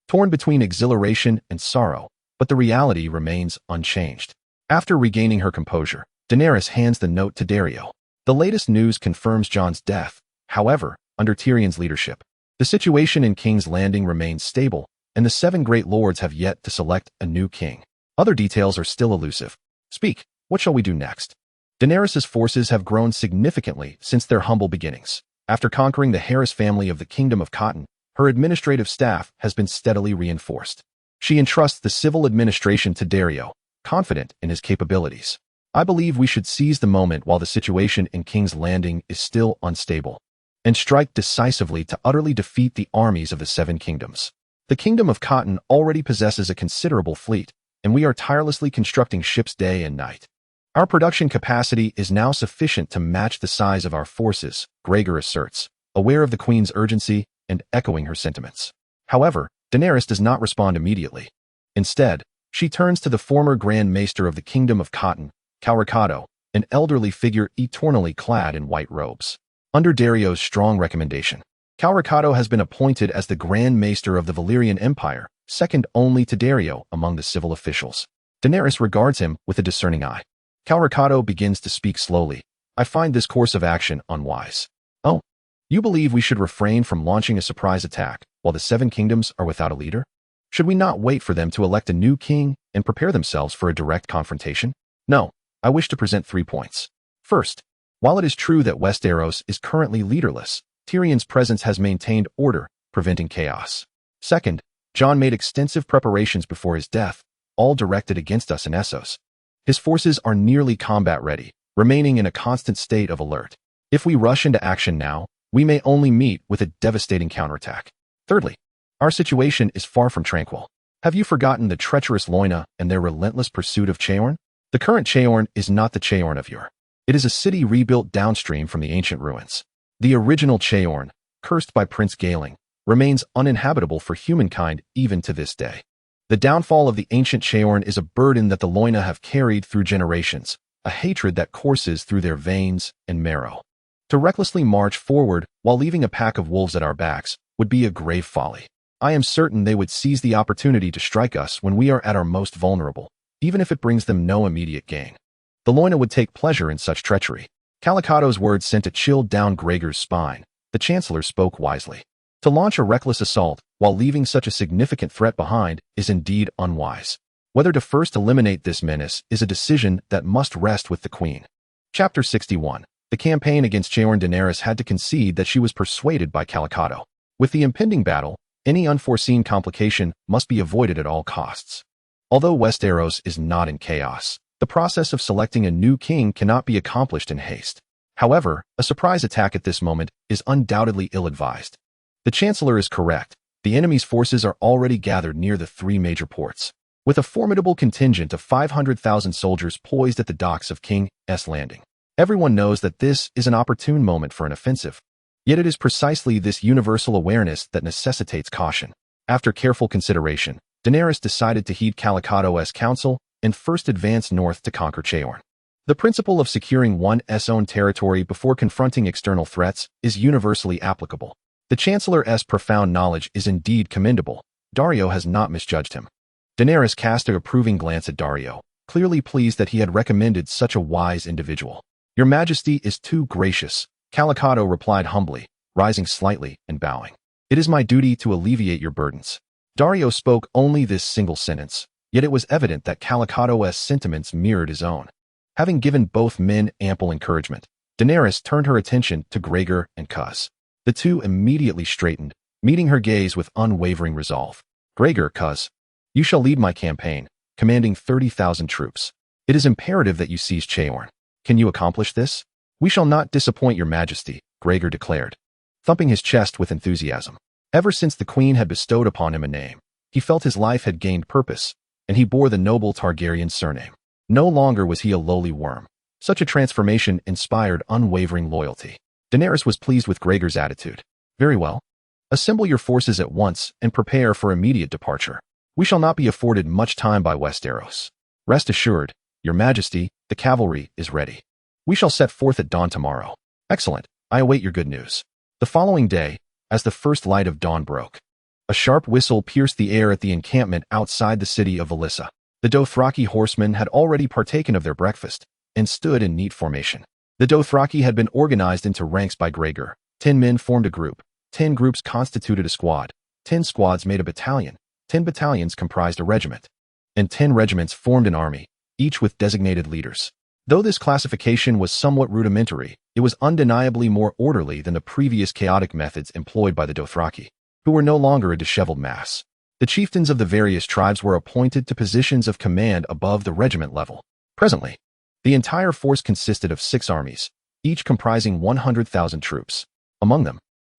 torn between exhilaration and sorrow, but the reality remains unchanged. After regaining her composure, Daenerys hands the note to Daario. The latest news confirms Jon's death. However, under Tyrion's leadership, the situation in King's Landing remains stable, and the 7 great lords have yet to select a new king. Other details are still elusive. Speak, what shall we do next? Daenerys' forces have grown significantly since their humble beginnings. After conquering the Harris family of the Kingdom of Cotton, her administrative staff has been steadily reinforced. She entrusts the civil administration to Daario, confident in his capabilities. I believe we should seize the moment while the situation in King's Landing is still unstable, and strike decisively to utterly defeat the armies of the 7 kingdoms. The Kingdom of Cotton already possesses a considerable fleet, and we are tirelessly constructing ships day and night. Our production capacity is now sufficient to match the size of our forces, Gregor asserts, aware of the Queen's urgency and echoing her sentiments. However, Daenerys does not respond immediately. Instead, she turns to the former Grand Maester of the Kingdom of Cotton, Calricato, an elderly figure eternally clad in white robes. Under Dario's strong recommendation, Calricato has been appointed as the Grand Maester of the Valyrian Empire, second only to Dario among the civil officials. Daenerys regards him with a discerning eye. Calricato begins to speak slowly. I find this course of action unwise. Oh, you believe we should refrain from launching a surprise attack while the Seven Kingdoms are without a leader? Should we not wait for them to elect a new king and prepare themselves for a direct confrontation? No, I wish to present 3 points. First, while it is true that Westeros is currently leaderless, Tyrion's presence has maintained order, preventing chaos. Second, Jon made extensive preparations before his death, all directed against us in Essos. His forces are nearly combat-ready, remaining in a constant state of alert. If we rush into action now, we may only meet with a devastating counterattack. Thirdly, our situation is far from tranquil. Have you forgotten the treacherous Loina and their relentless pursuit of Cheorn? The current Cheorn is not the Cheorn of yore. It is a city rebuilt downstream from the ancient ruins. The original Cheorn, cursed by Prince Gaeling, remains uninhabitable for humankind even to this day. The downfall of the ancient Cheorn is a burden that the Loina have carried through generations, a hatred that courses through their veins and marrow. To recklessly march forward while leaving a pack of wolves at our backs would be a grave folly. I am certain they would seize the opportunity to strike us when we are at our most vulnerable, even if it brings them no immediate gain. The Loina would take pleasure in such treachery. Calicato's words sent a chill down Gregor's spine. The Chancellor spoke wisely. To launch a reckless assault while leaving such a significant threat behind is indeed unwise. Whether to first eliminate this menace is a decision that must rest with the Queen. Chapter 61. The campaign against Cheorn. Daenerys had to concede that she was persuaded by Calicato. With the impending battle, any unforeseen complication must be avoided at all costs. Although Westeros is not in chaos, the process of selecting a new king cannot be accomplished in haste. However, a surprise attack at this moment is undoubtedly ill-advised. The Chancellor is correct. The enemy's forces are already gathered near the 3 major ports, with a formidable contingent of 500,000 soldiers poised at the docks of King's Landing. Everyone knows that this is an opportune moment for an offensive. Yet it is precisely this universal awareness that necessitates caution. After careful consideration, Daenerys decided to heed Calicato's counsel and first advance north to conquer Cheorn. The principle of securing one's own territory before confronting external threats is universally applicable. The Chancellor's profound knowledge is indeed commendable. Dario has not misjudged him. Daenerys cast an approving glance at Dario, clearly pleased that he had recommended such a wise individual. Your Majesty is too gracious, Calicato replied humbly, rising slightly and bowing. It is my duty to alleviate your burdens. Dario spoke only this single sentence, yet it was evident that Calicato's sentiments mirrored his own. Having given both men ample encouragement, Daenerys turned her attention to Gregor and Cuz. The two immediately straightened, meeting her gaze with unwavering resolve. Gregor, Cuz, you shall lead my campaign, commanding 30,000 troops. It is imperative that you seize Cheorn. Can you accomplish this? We shall not disappoint your Majesty, Gregor declared, thumping his chest with enthusiasm. Ever since the Queen had bestowed upon him a name, he felt his life had gained purpose, and he bore the noble Targaryen surname. No longer was he a lowly worm. Such a transformation inspired unwavering loyalty. Daenerys was pleased with Gregor's attitude. Very well. Assemble your forces at once and prepare for immediate departure. We shall not be afforded much time by Westeros. Rest assured, your Majesty, the cavalry is ready. We shall set forth at dawn tomorrow. Excellent. I await your good news. The following day, as the first light of dawn broke, a sharp whistle pierced the air at the encampment outside the city of Valissa. The Dothraki horsemen had already partaken of their breakfast and stood in neat formation. The Dothraki had been organized into ranks by Gregor. 10 men formed a group, 10 groups constituted a squad, 10 squads made a battalion, 10 battalions comprised a regiment, and 10 regiments formed an army, each with designated leaders. Though this classification was somewhat rudimentary, it was undeniably more orderly than the previous chaotic methods employed by the Dothraki, who were no longer a disheveled mass. The chieftains of the various tribes were appointed to positions of command above the regiment level. Presently, the entire force consisted of 6 armies, each comprising 100,000 troops. Among them,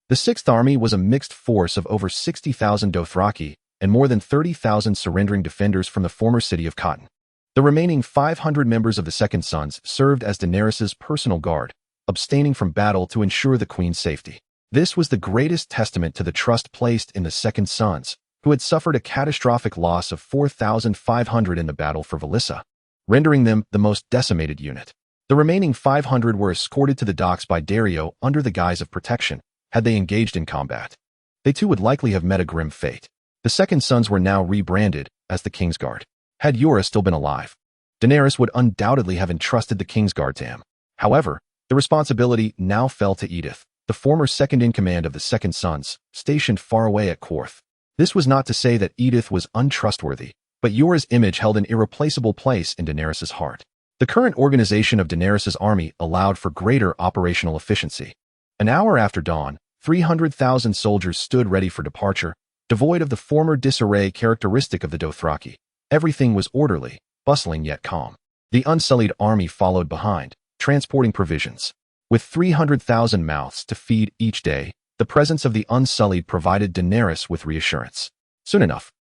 the 6th Army was a mixed force of over 60,000 Dothraki and more than 30,000 surrendering defenders from the former city of Cotton. The remaining 500 members of the Second Sons served as Daenerys's personal guard, abstaining from battle to ensure the Queen's safety. This was the greatest testament to the trust placed in the Second Sons, who had suffered a catastrophic loss of 4,500 in the battle for Valissa, rendering them the most decimated unit. The remaining 500 were escorted to the docks by Dario under the guise of protection. Had they engaged in combat, they too would likely have met a grim fate. The Second Sons were now rebranded as the Kingsguard. Had Yura still been alive, Daenerys would undoubtedly have entrusted the Kingsguard to him. However, the responsibility now fell to Edith, the former second-in-command of the Second Sons, stationed far away at Korth. This was not to say that Edith was untrustworthy, but Yura's image held an irreplaceable place in Daenerys' heart. The current organization of Daenerys' army allowed for greater operational efficiency. An hour after dawn, 300,000 soldiers stood ready for departure, devoid of the former disarray characteristic of the Dothraki. Everything was orderly, bustling yet calm. The unsullied army followed behind, transporting provisions. With 300,000 mouths to feed each day, the presence of the unsullied provided Daenerys with reassurance. Soon enough,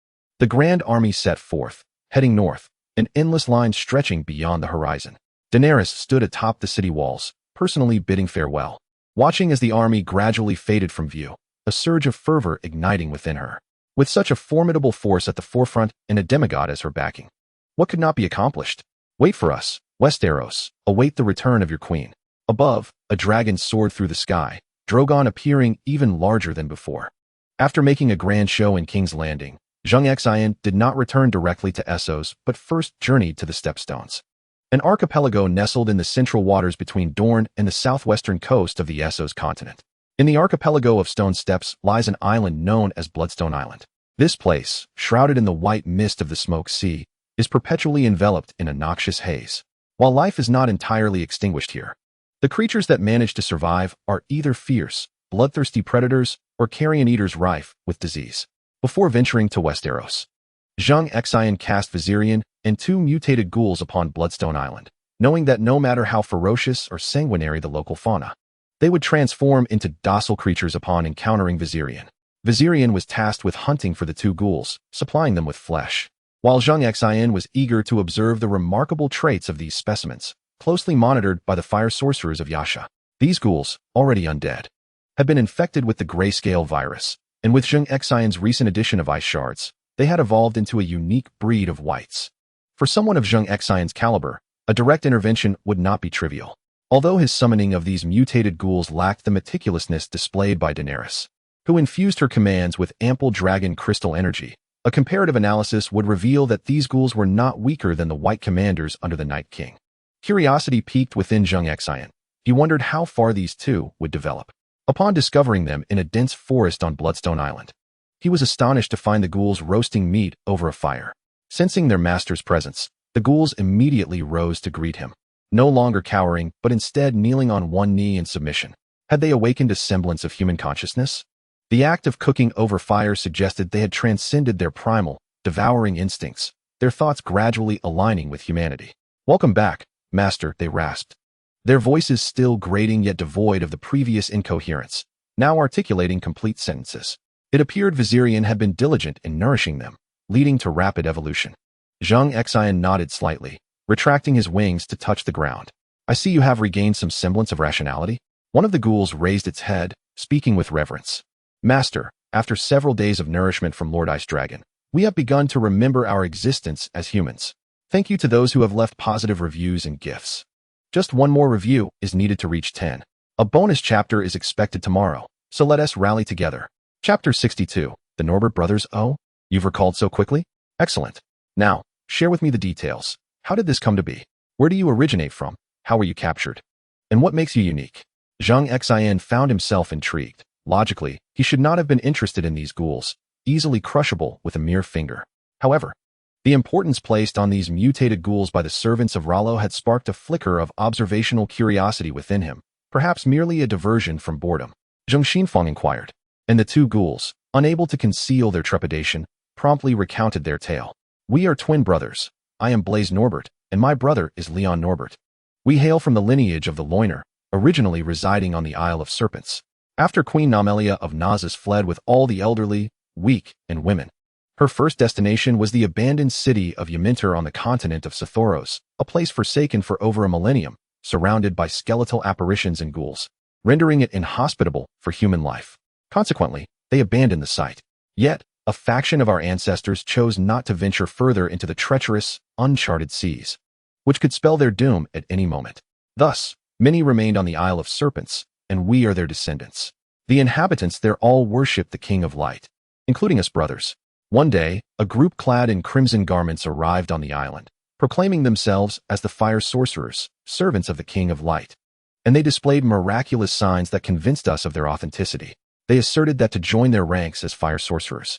the Grand Army set forth, heading north, an endless line stretching beyond the horizon. Daenerys stood atop the city walls, personally bidding farewell, watching as the army gradually faded from view, a surge of fervor igniting within her. With such a formidable force at the forefront and a demigod as her backing, what could not be accomplished? Wait for us, Westeros, await the return of your queen. Above, a dragon soared through the sky, Drogon appearing even larger than before. After making a grand show in King's Landing, Zheng Xin did not return directly to Essos but first journeyed to the Stepstones, an archipelago nestled in the central waters between Dorne and the southwestern coast of the Essos continent. In the archipelago of stone steps lies an island known as Bloodstone Island. This place, shrouded in the white mist of the Smoke Sea, is perpetually enveloped in a noxious haze. While life is not entirely extinguished here, the creatures that manage to survive are either fierce, bloodthirsty predators or carrion eaters rife with disease. Before venturing to Westeros, Zheng Xin cast Viserion and 2 mutated ghouls upon Bloodstone Island, knowing that no matter how ferocious or sanguinary the local fauna, they would transform into docile creatures upon encountering Viserion. Viserion was tasked with hunting for the 2 ghouls, supplying them with flesh, while Zheng Xin was eager to observe the remarkable traits of these specimens, closely monitored by the fire sorcerers of Yasha. These ghouls, already undead, had been infected with the grayscale virus, and with Zheng Xion's recent addition of ice shards, they had evolved into a unique breed of wights. For someone of Zheng Xion's caliber, a direct intervention would not be trivial. Although his summoning of these mutated ghouls lacked the meticulousness displayed by Daenerys, who infused her commands with ample dragon crystal energy, a comparative analysis would reveal that these ghouls were not weaker than the white commanders under the Night King. Curiosity piqued within Zheng Xion. He wondered how far these 2 would develop. Upon discovering them in a dense forest on Bloodstone Island, he was astonished to find the ghouls roasting meat over a fire. Sensing their master's presence, the ghouls immediately rose to greet him, no longer cowering but instead kneeling on one knee in submission. Had they awakened a semblance of human consciousness? The act of cooking over fire suggested they had transcended their primal, devouring instincts, their thoughts gradually aligning with humanity. "Welcome back, Master," they rasped, their voices still grating yet devoid of the previous incoherence, now articulating complete sentences. It appeared Viserion had been diligent in nourishing them, leading to rapid evolution. Zheng Xion nodded slightly, retracting his wings to touch the ground. "I see you have regained some semblance of rationality." One of the ghouls raised its head, speaking with reverence. "Master, after several days of nourishment from Lord Ice Dragon, we have begun to remember our existence as humans. Thank you to those who have left positive reviews and gifts. Just one more review is needed to reach 10. A bonus chapter is expected tomorrow, so let us rally together." Chapter 62, The Norbert Brothers. Oh, you've recalled so quickly? Excellent. Now, share with me the details. How did this come to be? Where do you originate from? How were you captured? And what makes you unique? Zheng Xian found himself intrigued. Logically, he should not have been interested in these ghouls, easily crushable with a mere finger. However, the importance placed on these mutated ghouls by the servants of Rollo had sparked a flicker of observational curiosity within him, perhaps merely a diversion from boredom. Zheng Xin inquired, and the 2 ghouls, unable to conceal their trepidation, promptly recounted their tale. "We are twin brothers. I am Blaze Norbert, and my brother is Leon Norbert. We hail from the lineage of the Loiner, originally residing on the Isle of Serpents. After Queen Namelia of Nazis fled with all the elderly, weak, and women, her first destination was the abandoned city of Yminter on the continent of Sothoros, a place forsaken for over a millennium, surrounded by skeletal apparitions and ghouls, rendering it inhospitable for human life. Consequently, they abandoned the site. Yet, a faction of our ancestors chose not to venture further into the treacherous, uncharted seas, which could spell their doom at any moment. Thus, many remained on the Isle of Serpents, and we are their descendants. The inhabitants there all worship the King of Light, including us brothers. One day, a group clad in crimson garments arrived on the island, proclaiming themselves as the fire sorcerers, servants of the King of Light. And they displayed miraculous signs that convinced us of their authenticity. They asserted that to join their ranks as fire sorcerers,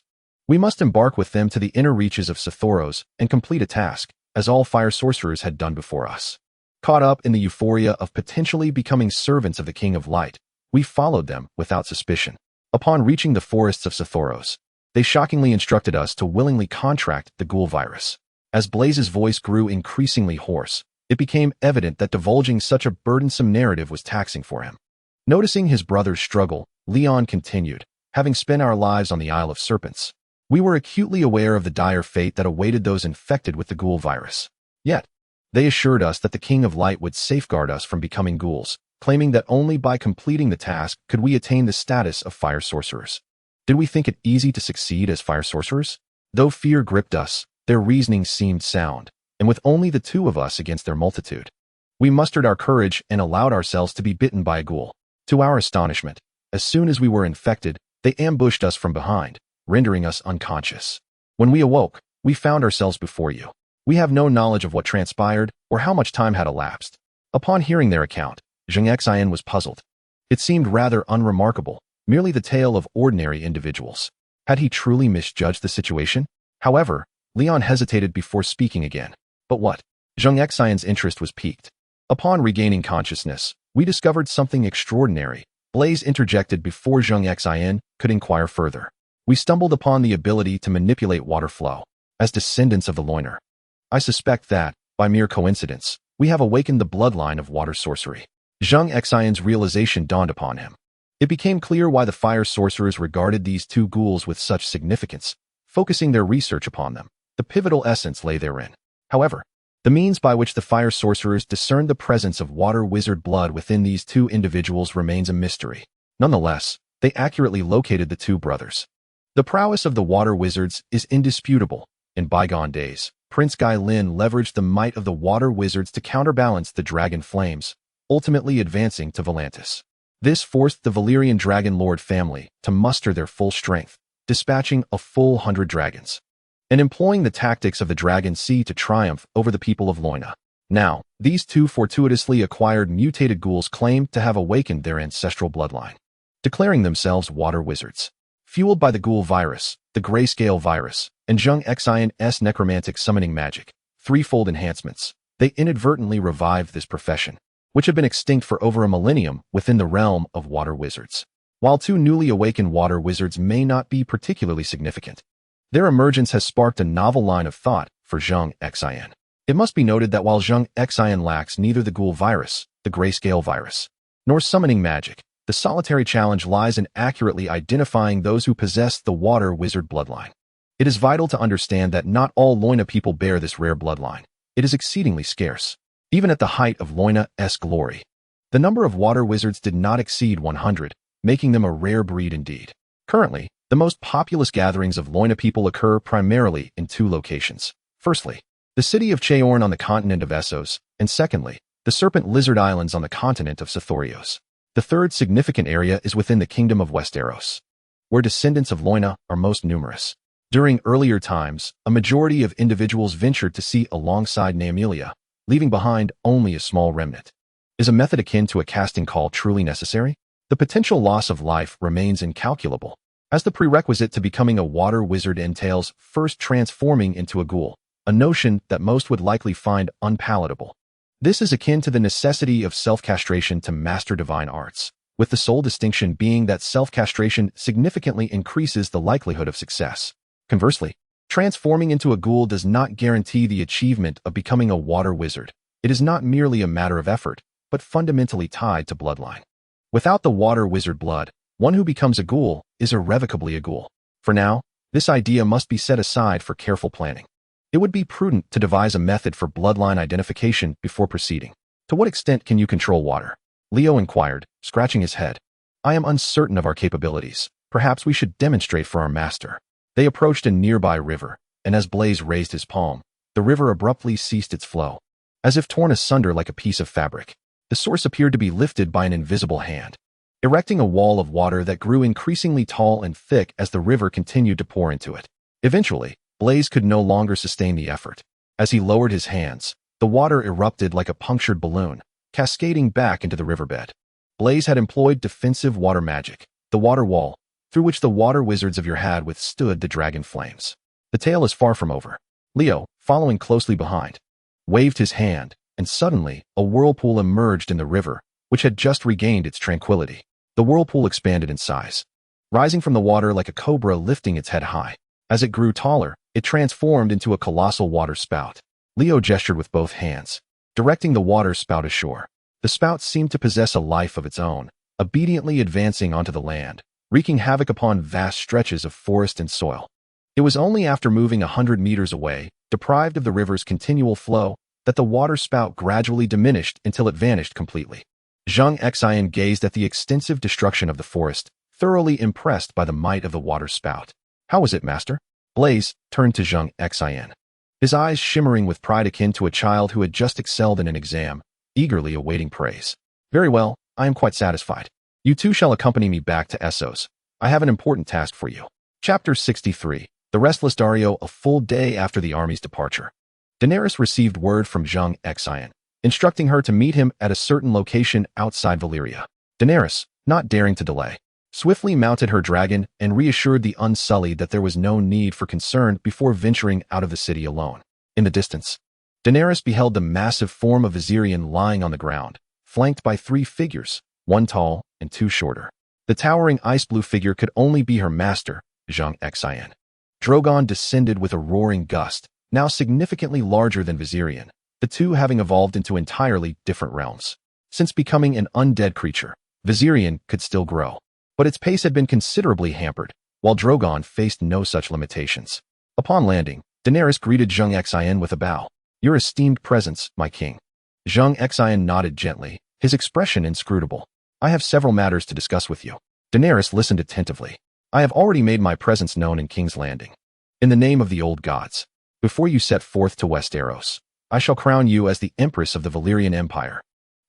we must embark with them to the inner reaches of Westeros and complete a task, as all fire sorcerers had done before us. Caught up in the euphoria of potentially becoming servants of the King of Light, we followed them without suspicion. Upon reaching the forests of Westeros, they shockingly instructed us to willingly contract the ghoul virus. As Blaze's voice grew increasingly hoarse, it became evident that divulging such a burdensome narrative was taxing for him. Noticing his brother's struggle, Leon continued, having spent our lives on the Isle of Serpents, we were acutely aware of the dire fate that awaited those infected with the ghoul virus. Yet, they assured us that the King of Light would safeguard us from becoming ghouls, claiming that only by completing the task could we attain the status of fire sorcerers. Did we think it easy to succeed as fire sorcerers? Though fear gripped us, their reasoning seemed sound, and with only the two of us against their multitude, we mustered our courage and allowed ourselves to be bitten by a ghoul. To our astonishment, as soon as we were infected, they ambushed us from behind, rendering us unconscious. When we awoke, we found ourselves before you. We have no knowledge of what transpired or how much time had elapsed. Upon hearing their account, Zheng Xin was puzzled. It seemed rather unremarkable, merely the tale of ordinary individuals. Had he truly misjudged the situation? However, Leon hesitated before speaking again. But what? Zheng Xin's interest was piqued. Upon regaining consciousness, we discovered something extraordinary. Blaze interjected before Zheng Xin could inquire further. We stumbled upon the ability to manipulate water flow. As descendants of the Loiner, I suspect that, by mere coincidence, we have awakened the bloodline of water sorcery. Zheng Xin's realization dawned upon him. It became clear why the fire sorcerers regarded these two ghouls with such significance, focusing their research upon them. The pivotal essence lay therein. However, the means by which the fire sorcerers discerned the presence of water wizard blood within these two individuals remains a mystery. Nonetheless, they accurately located the two brothers. The prowess of the water wizards is indisputable. In bygone days, Prince Guy Lin leveraged the might of the water wizards to counterbalance the dragon flames, ultimately advancing to Volantis. This forced the Valyrian Dragon Lord family to muster their full strength, dispatching a full 100 dragons, and employing the tactics of the Dragon Sea to triumph over the people of Loina. Now, these two fortuitously acquired mutated ghouls claimed to have awakened their ancestral bloodline, declaring themselves water wizards. Fueled by the ghoul virus, the grayscale virus, and Zheng Xin's necromantic summoning magic, threefold enhancements, they inadvertently revived this profession, which had been extinct for over a millennium within the realm of water wizards. While two newly awakened water wizards may not be particularly significant, their emergence has sparked a novel line of thought for Zheng Xin. It must be noted that while Zheng Xin lacks neither the ghoul virus, the grayscale virus, nor summoning magic, the solitary challenge lies in accurately identifying those who possess the water wizard bloodline. It is vital to understand that not all Loina people bear this rare bloodline. It is exceedingly scarce. Even at the height of Loina's glory, the number of water wizards did not exceed 100, making them a rare breed indeed. Currently, the most populous gatherings of Loina people occur primarily in two locations. Firstly, the city of Cheorn on the continent of Essos, and secondly, the Serpent Lizard Islands on the continent of Sithorios. The third significant area is within the kingdom of Westeros, where descendants of Loina are most numerous. During earlier times, a majority of individuals ventured to sea alongside Neamelia, leaving behind only a small remnant. Is a method akin to a casting call truly necessary? The potential loss of life remains incalculable, as the prerequisite to becoming a water wizard entails first transforming into a ghoul, a notion that most would likely find unpalatable. This is akin to the necessity of self-castration to master divine arts, with the sole distinction being that self-castration significantly increases the likelihood of success. Conversely, transforming into a ghoul does not guarantee the achievement of becoming a water wizard. It is not merely a matter of effort, but fundamentally tied to bloodline. Without the water wizard blood, one who becomes a ghoul is irrevocably a ghoul. For now, this idea must be set aside for careful planning. It would be prudent to devise a method for bloodline identification before proceeding. To what extent can you control water? Leo inquired, scratching his head. I am uncertain of our capabilities. Perhaps we should demonstrate for our master. They approached a nearby river, and as Blaze raised his palm, the river abruptly ceased its flow, as if torn asunder like a piece of fabric. The source appeared to be lifted by an invisible hand, erecting a wall of water that grew increasingly tall and thick as the river continued to pour into it. Eventually, Blaze could no longer sustain the effort. As he lowered his hands, the water erupted like a punctured balloon, cascading back into the riverbed. Blaze had employed defensive water magic, the water wall, through which the water wizards of your had withstood the dragon flames. The tale is far from over. Leo, following closely behind, waved his hand, and suddenly, a whirlpool emerged in the river, which had just regained its tranquility. The whirlpool expanded in size, rising from the water like a cobra lifting its head high. As it grew taller, it transformed into a colossal water spout. Leo gestured with both hands, directing the water spout ashore. The spout seemed to possess a life of its own, obediently advancing onto the land, wreaking havoc upon vast stretches of forest and soil. It was only after moving 100 meters away, deprived of the river's continual flow, that the water spout gradually diminished until it vanished completely. Zheng Xin gazed at the extensive destruction of the forest, thoroughly impressed by the might of the water spout. How was it, master? Blaze turned to Zheng Xin, his eyes shimmering with pride akin to a child who had just excelled in an exam, eagerly awaiting praise. Very well, I am quite satisfied. You two shall accompany me back to Essos. I have an important task for you. Chapter 63. The Restless Dario. A full day after the army's departure, Daenerys received word from Zheng Xin, instructing her to meet him at a certain location outside Valyria. Daenerys, not daring to delay, swiftly mounted her dragon and reassured the Unsullied that there was no need for concern before venturing out of the city alone. In the distance, Daenerys beheld the massive form of Viserion lying on the ground, flanked by 3 figures, 1 tall and 2 shorter. The towering ice-blue figure could only be her master, Zheng Xin. Drogon descended with a roaring gust, now significantly larger than Viserion, the two having evolved into entirely different realms. Since becoming an undead creature, Viserion could still grow, but its pace had been considerably hampered, while Drogon faced no such limitations. Upon landing, Daenerys greeted Zheng Xin with a bow. Your esteemed presence, my king. Zheng Xin nodded gently, his expression inscrutable. I have several matters to discuss with you. Daenerys listened attentively. I have already made my presence known in King's Landing. In the name of the old gods, before you set forth to Westeros, I shall crown you as the Empress of the Valyrian Empire,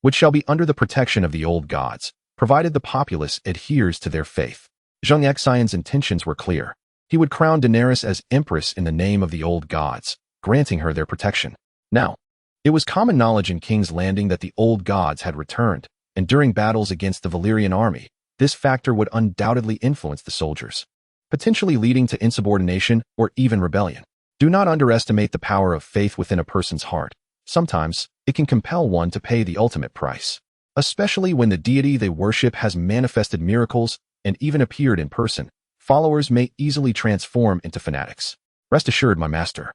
which shall be under the protection of the old gods, provided the populace adheres to their faith. Zheng Xion's intentions were clear. He would crown Daenerys as Empress in the name of the old gods, granting her their protection. Now, it was common knowledge in King's Landing that the old gods had returned, and during battles against the Valyrian army, this factor would undoubtedly influence the soldiers, potentially leading to insubordination or even rebellion. Do not underestimate the power of faith within a person's heart. Sometimes, it can compel one to pay the ultimate price, especially when the deity they worship has manifested miracles and even appeared in person. Followers may easily transform into fanatics. Rest assured, my master,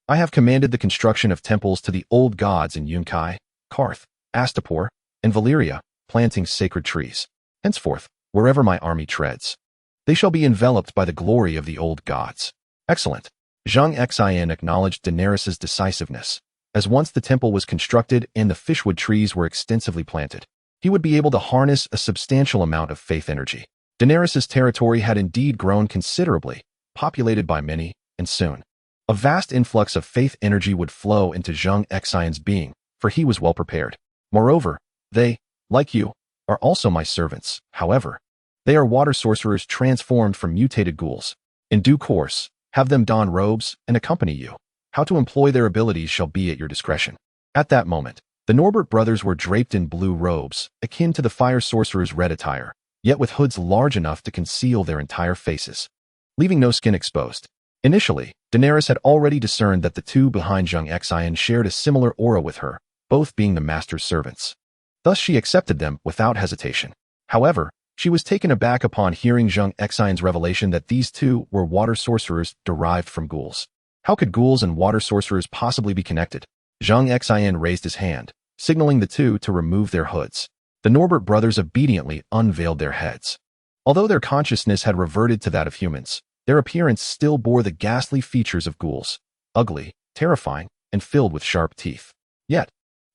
I have commanded the construction of temples to the old gods in Yunkai, Karth, Astapor, and Valyria, planting sacred trees. Henceforth, wherever my army treads, they shall be enveloped by the glory of the old gods. Excellent. Zheng Xin acknowledged Daenerys' decisiveness. As once the temple was constructed and the fishwood trees were extensively planted, he would be able to harness a substantial amount of faith energy. Daenerys' territory had indeed grown considerably, populated by many, and soon, a vast influx of faith energy would flow into Zheng Xion's being, for he was well prepared. Moreover, they, like you, are also my servants. However, they are water sorcerers transformed from mutated ghouls. In due course, have them don robes and accompany you. How to employ their abilities shall be at your discretion. At that moment, the Norbert brothers were draped in blue robes, akin to the fire sorcerer's red attire, yet with hoods large enough to conceal their entire faces, leaving no skin exposed. Initially, Daenerys had already discerned that the two behind Zheng Xin shared a similar aura with her, both being the master's servants. Thus she accepted them without hesitation. However, she was taken aback upon hearing Zheng Xion's revelation that these two were water sorcerers derived from ghouls. How could ghouls and water sorcerers possibly be connected? Zheng Xin raised his hand, signaling the two to remove their hoods. The Norbert brothers obediently unveiled their heads. Although their consciousness had reverted to that of humans, their appearance still bore the ghastly features of ghouls, ugly, terrifying, and filled with sharp teeth. Yet,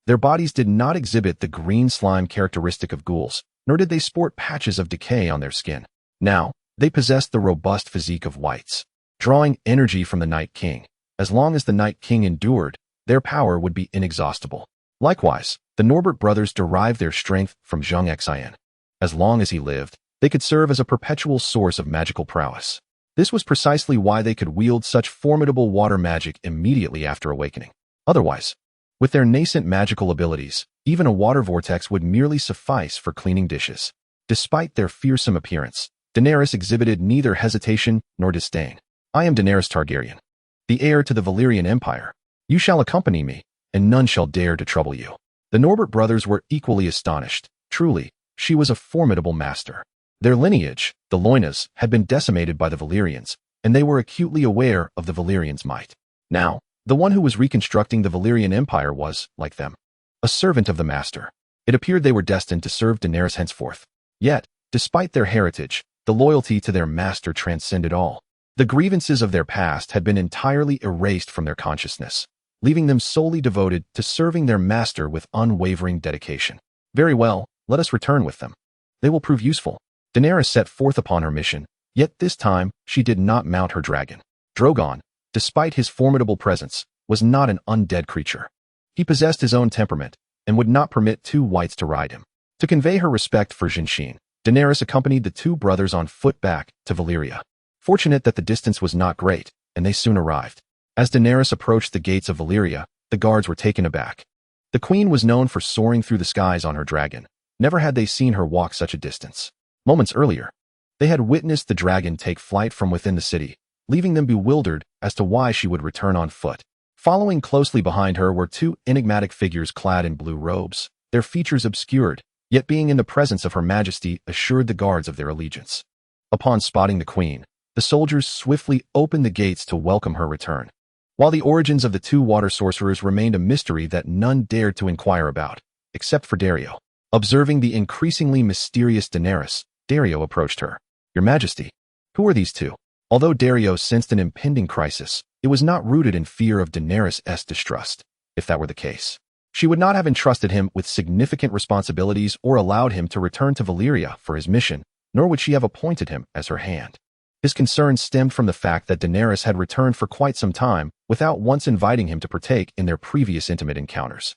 their bodies did not exhibit the green slime characteristic of ghouls, nor did they sport patches of decay on their skin. Now, they possessed the robust physique of wights, drawing energy from the Night King. As long as the Night King endured, their power would be inexhaustible. Likewise, The Norbert brothers derived their strength from Zheng Xin. As long as he lived, they could serve as a perpetual source of magical prowess. This was precisely why they could wield such formidable water magic immediately after awakening. Otherwise, with their nascent magical abilities, even a water vortex would merely suffice for cleaning dishes. Despite their fearsome appearance, Daenerys exhibited neither hesitation nor disdain. I am Daenerys Targaryen, the heir to the Valyrian Empire. You shall accompany me, and none shall dare to trouble you. The Norbert brothers were equally astonished. Truly, she was a formidable master. Their lineage, the Loinas, had been decimated by the Valyrians, and they were acutely aware of the Valyrians' might. Now, the one who was reconstructing the Valyrian Empire was, like them, a servant of the master. It appeared they were destined to serve Daenerys henceforth. Yet, despite their heritage, the loyalty to their master transcended all. The grievances of their past had been entirely erased from their consciousness, leaving them solely devoted to serving their master with unwavering dedication. Very well, let us return with them. They will prove useful. Daenerys set forth upon her mission, yet this time she did not mount her dragon. Drogon, despite his formidable presence, was not an undead creature. He possessed his own temperament and would not permit two wights to ride him. To convey her respect for Zheng Xin, Daenerys accompanied the two brothers on foot back to Valyria. Fortunate that the distance was not great, and they soon arrived. As Daenerys approached the gates of Valyria, the guards were taken aback. The queen was known for soaring through the skies on her dragon. Never had they seen her walk such a distance. Moments earlier, they had witnessed the dragon take flight from within the city, leaving them bewildered as to why she would return on foot. Following closely behind her were two enigmatic figures clad in blue robes, their features obscured, yet being in the presence of Her Majesty assured the guards of their allegiance. Upon spotting the queen, the soldiers swiftly opened the gates to welcome her return. While the origins of the two water sorcerers remained a mystery that none dared to inquire about, except for Daario. Observing the increasingly mysterious Daenerys, Daario approached her. Your Majesty, who are these two? Although Daario sensed an impending crisis, it was not rooted in fear of Daenerys' distrust. If that were the case, she would not have entrusted him with significant responsibilities or allowed him to return to Valyria for his mission, nor would she have appointed him as her hand. His concern stemmed from the fact that Daenerys had returned for quite some time without once inviting him to partake in their previous intimate encounters.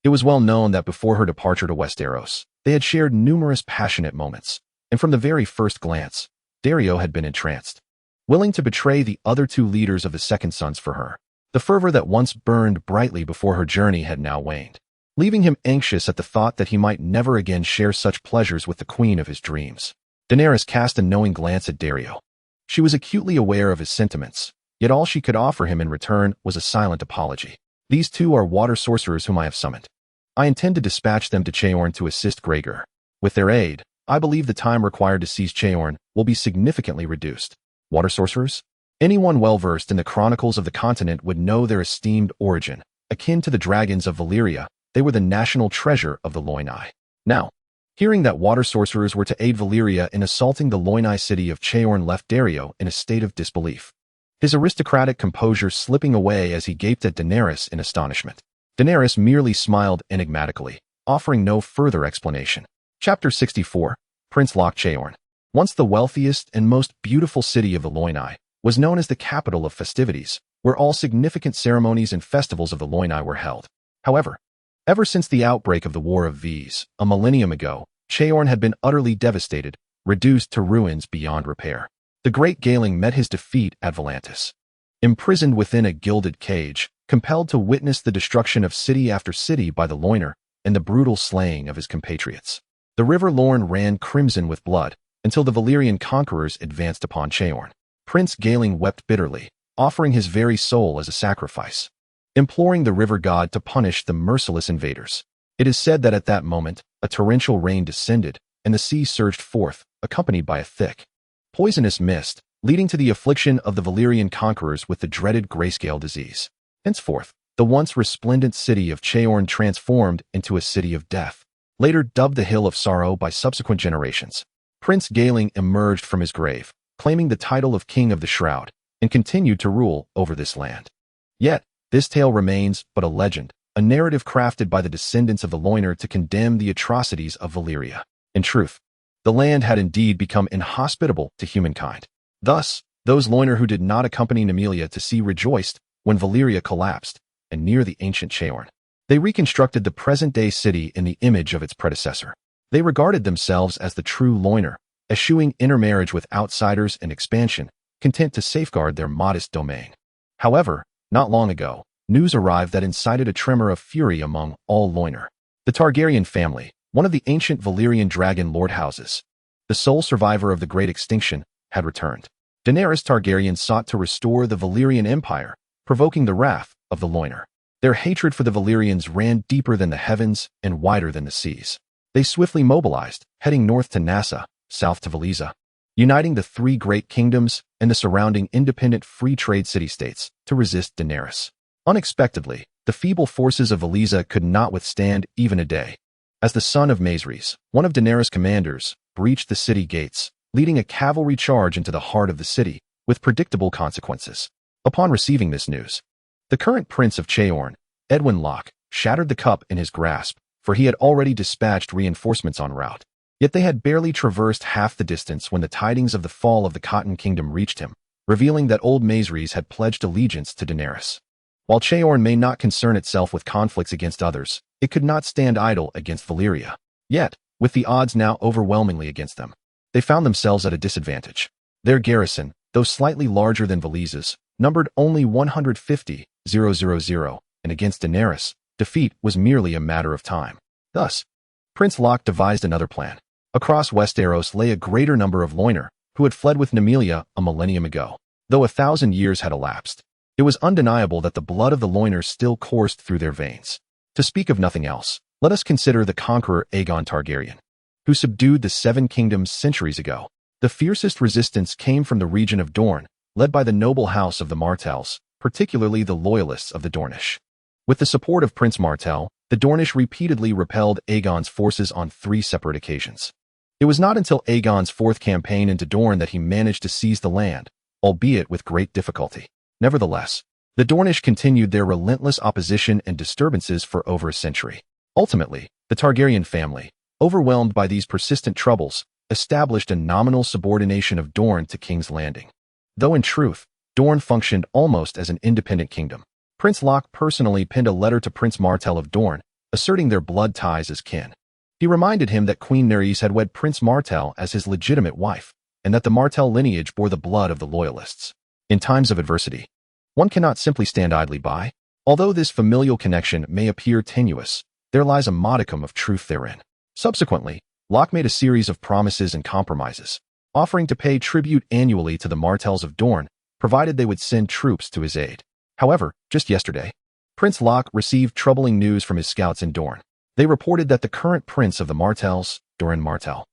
It was well known that before her departure to Westeros, they had shared numerous passionate moments, and from the very first glance, Daario had been entranced. Willing to betray the other two leaders of the Second Sons for her, the fervor that once burned brightly before her journey had now waned, leaving him anxious at the thought that he might never again share such pleasures with the queen of his dreams. Daenerys cast a knowing glance at Daario. She was acutely aware of his sentiments, yet all she could offer him in return was a silent apology. These two are water sorcerers whom I have summoned. I intend to dispatch them to Cheorn to assist Gregor. With their aid, I believe the time required to seize Cheorn will be significantly reduced. Water sorcerers? Anyone well-versed in the chronicles of the continent would know their esteemed origin. Akin to the dragons of Valyria, they were the national treasure of the Loinai. Now, hearing that water sorcerers were to aid Valyria in assaulting the Loinai city of Cheorn left Daario in a state of disbelief, his aristocratic composure slipping away as he gaped at Daenerys in astonishment. Daenerys merely smiled enigmatically, offering no further explanation. Chapter 64, Prince Loch Cheorn. Once the wealthiest and most beautiful city of the Loinai, was known as the capital of festivities, where all significant ceremonies and festivals of the Loinai were held. However, ever since the outbreak of the War of V's, a millennium ago, Cheorn had been utterly devastated, reduced to ruins beyond repair. The great Gaeling met his defeat at Volantis. Imprisoned within a gilded cage, compelled to witness the destruction of city after city by the Loiner and the brutal slaying of his compatriots. The River Lorne ran crimson with blood until the Valyrian conquerors advanced upon Cheorn. Prince Gaeling wept bitterly, offering his very soul as a sacrifice, imploring the river god to punish the merciless invaders. It is said that at that moment, a torrential rain descended, and the sea surged forth, accompanied by a thick, poisonous mist, leading to the affliction of the Valyrian conquerors with the dreaded grayscale disease. Henceforth, the once resplendent city of Cheorn transformed into a city of death, later dubbed the Hill of Sorrow by subsequent generations. Prince Gaeling emerged from his grave, claiming the title of King of the Shroud, and continued to rule over this land. Yet, this tale remains but a legend, a narrative crafted by the descendants of the Loiner to condemn the atrocities of Valyria. In truth, the land had indeed become inhospitable to humankind. Thus, those Loiner who did not accompany Nymelia to sea rejoiced when Valyria collapsed, and near the ancient Cheorn, They reconstructed the present-day city in the image of its predecessor. They regarded themselves as the true loiner, eschewing intermarriage with outsiders and expansion, content to safeguard their modest domain. However, not long ago, news arrived that incited a tremor of fury among all loiner. The Targaryen family, one of the ancient Valyrian dragon lord houses, the sole survivor of the Great Extinction, had returned. Daenerys Targaryen sought to restore the Valyrian Empire, provoking the wrath of the loiner. Their hatred for the Valyrians ran deeper than the heavens and wider than the seas. They swiftly mobilized, heading north to Nassa, south to Valiza, uniting the three great kingdoms and the surrounding independent free trade city-states to resist Daenerys. Unexpectedly, the feeble forces of Valiza could not withstand even a day. As the son of Maesrys, one of Daenerys' commanders, breached the city gates, leading a cavalry charge into the heart of the city, with predictable consequences. Upon receiving this news, the current Prince of Chaorn, Edwin Locke, shattered the cup in his grasp, for he had already dispatched reinforcements en route. Yet they had barely traversed half the distance when the tidings of the fall of the Cotton Kingdom reached him, revealing that old Maesrys had pledged allegiance to Daenerys. While Chaorn may not concern itself with conflicts against others, it could not stand idle against Valyria. Yet, with the odds now overwhelmingly against them, they found themselves at a disadvantage. Their garrison, though slightly larger than Valiza's, numbered only 150,000, and against Daenerys, defeat was merely a matter of time. Thus, Prince Locke devised another plan. Across Westeros lay a greater number of loiner, who had fled with Nymelia a millennium ago. Though 1,000 years had elapsed, it was undeniable that the blood of the loiners still coursed through their veins. To speak of nothing else, let us consider the conqueror Aegon Targaryen, who subdued the Seven Kingdoms centuries ago. The fiercest resistance came from the region of Dorne, led by the noble house of the Martells, particularly the loyalists of the Dornish. With the support of Prince Martell, the Dornish repeatedly repelled Aegon's forces on 3 separate occasions. It was not until Aegon's 4th campaign into Dorne that he managed to seize the land, albeit with great difficulty. Nevertheless, the Dornish continued their relentless opposition and disturbances for over a century. Ultimately, the Targaryen family, overwhelmed by these persistent troubles, established a nominal subordination of Dorne to King's Landing. Though in truth, Dorne functioned almost as an independent kingdom. Prince Locke personally penned a letter to Prince Martell of Dorne, asserting their blood ties as kin. He reminded him that Queen Nerys had wed Prince Martell as his legitimate wife, and that the Martell lineage bore the blood of the Loyalists. In times of adversity, one cannot simply stand idly by. Although this familial connection may appear tenuous, there lies a modicum of truth therein. Subsequently, Locke made a series of promises and compromises, offering to pay tribute annually to the Martells of Dorne, provided they would send troops to his aid. However, just yesterday, Prince Locke received troubling news from his scouts in Dorne. They reported that the current prince of the Martells, Doran Martell,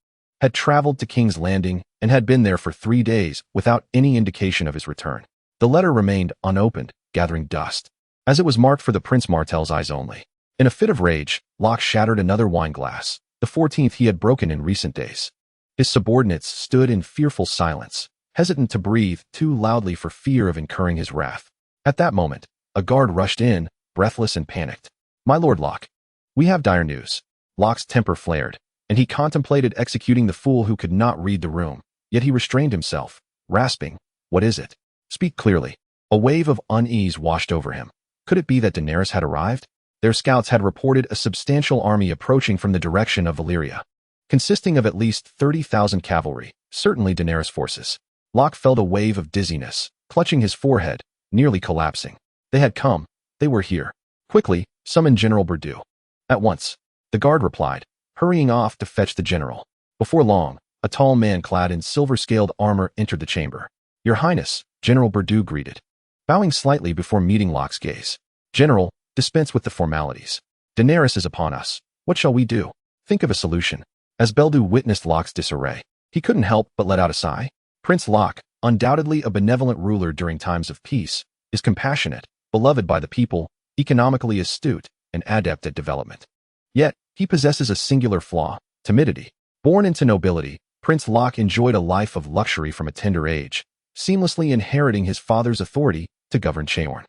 had traveled to King's Landing and had been there for 3 days without any indication of his return. The letter remained unopened, gathering dust, as it was marked for the Prince Martell's eyes only. In a fit of rage, Locke shattered another wine glass, the 14th he had broken in recent days. His subordinates stood in fearful silence, hesitant to breathe too loudly for fear of incurring his wrath. At that moment, a guard rushed in, breathless and panicked. "My Lord Locke, we have dire news." Locke's temper flared, and he contemplated executing the fool who could not read the room. Yet he restrained himself, rasping, "What is it? Speak clearly." A wave of unease washed over him. Could it be that Daenerys had arrived? Their scouts had reported a substantial army approaching from the direction of Valyria, consisting of at least 30,000 cavalry, certainly Daenerys' forces. Locke felt a wave of dizziness, clutching his forehead, nearly collapsing. They had come. They were here. "Quickly, summon General Berdu." "At once," the guard replied, hurrying off to fetch the general. Before long, a tall man clad in silver-scaled armor entered the chamber. "Your Highness," General Berdu greeted, bowing slightly before meeting Locke's gaze. "General, dispense with the formalities. Daenerys is upon us. What shall we do? Think of a solution." As Berdu witnessed Locke's disarray, he couldn't help but let out a sigh. Prince Locke, undoubtedly a benevolent ruler during times of peace, is compassionate, beloved by the people, economically astute, and adept at development. Yet, he possesses a singular flaw: timidity. Born into nobility, Prince Locke enjoyed a life of luxury from a tender age, seamlessly inheriting his father's authority to govern Chaorn.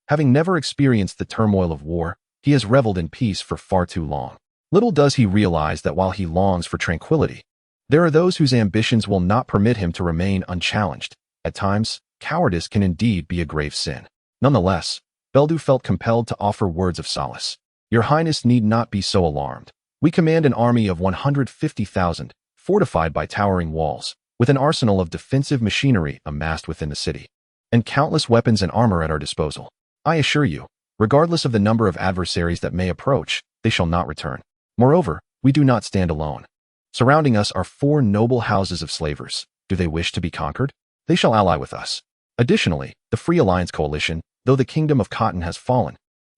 Having never experienced the turmoil of war, he has reveled in peace for far too long. Little does he realize that while he longs for tranquility, there are those whose ambitions will not permit him to remain unchallenged. At times, cowardice can indeed be a grave sin. Nonetheless, Berdu felt compelled to offer words of solace. Your Highness need not be so alarmed. We command an army of 150,000, fortified by towering walls, with an arsenal of defensive machinery amassed within the city, and countless weapons and armor at our disposal. I assure you, regardless of the number of adversaries that may approach, they shall not return. Moreover, we do not stand alone. Surrounding us are 4 noble houses of slavers. Do they wish to be conquered? They shall ally with us. Additionally, the Free Alliance coalition, though the kingdom of Cotton has fallen,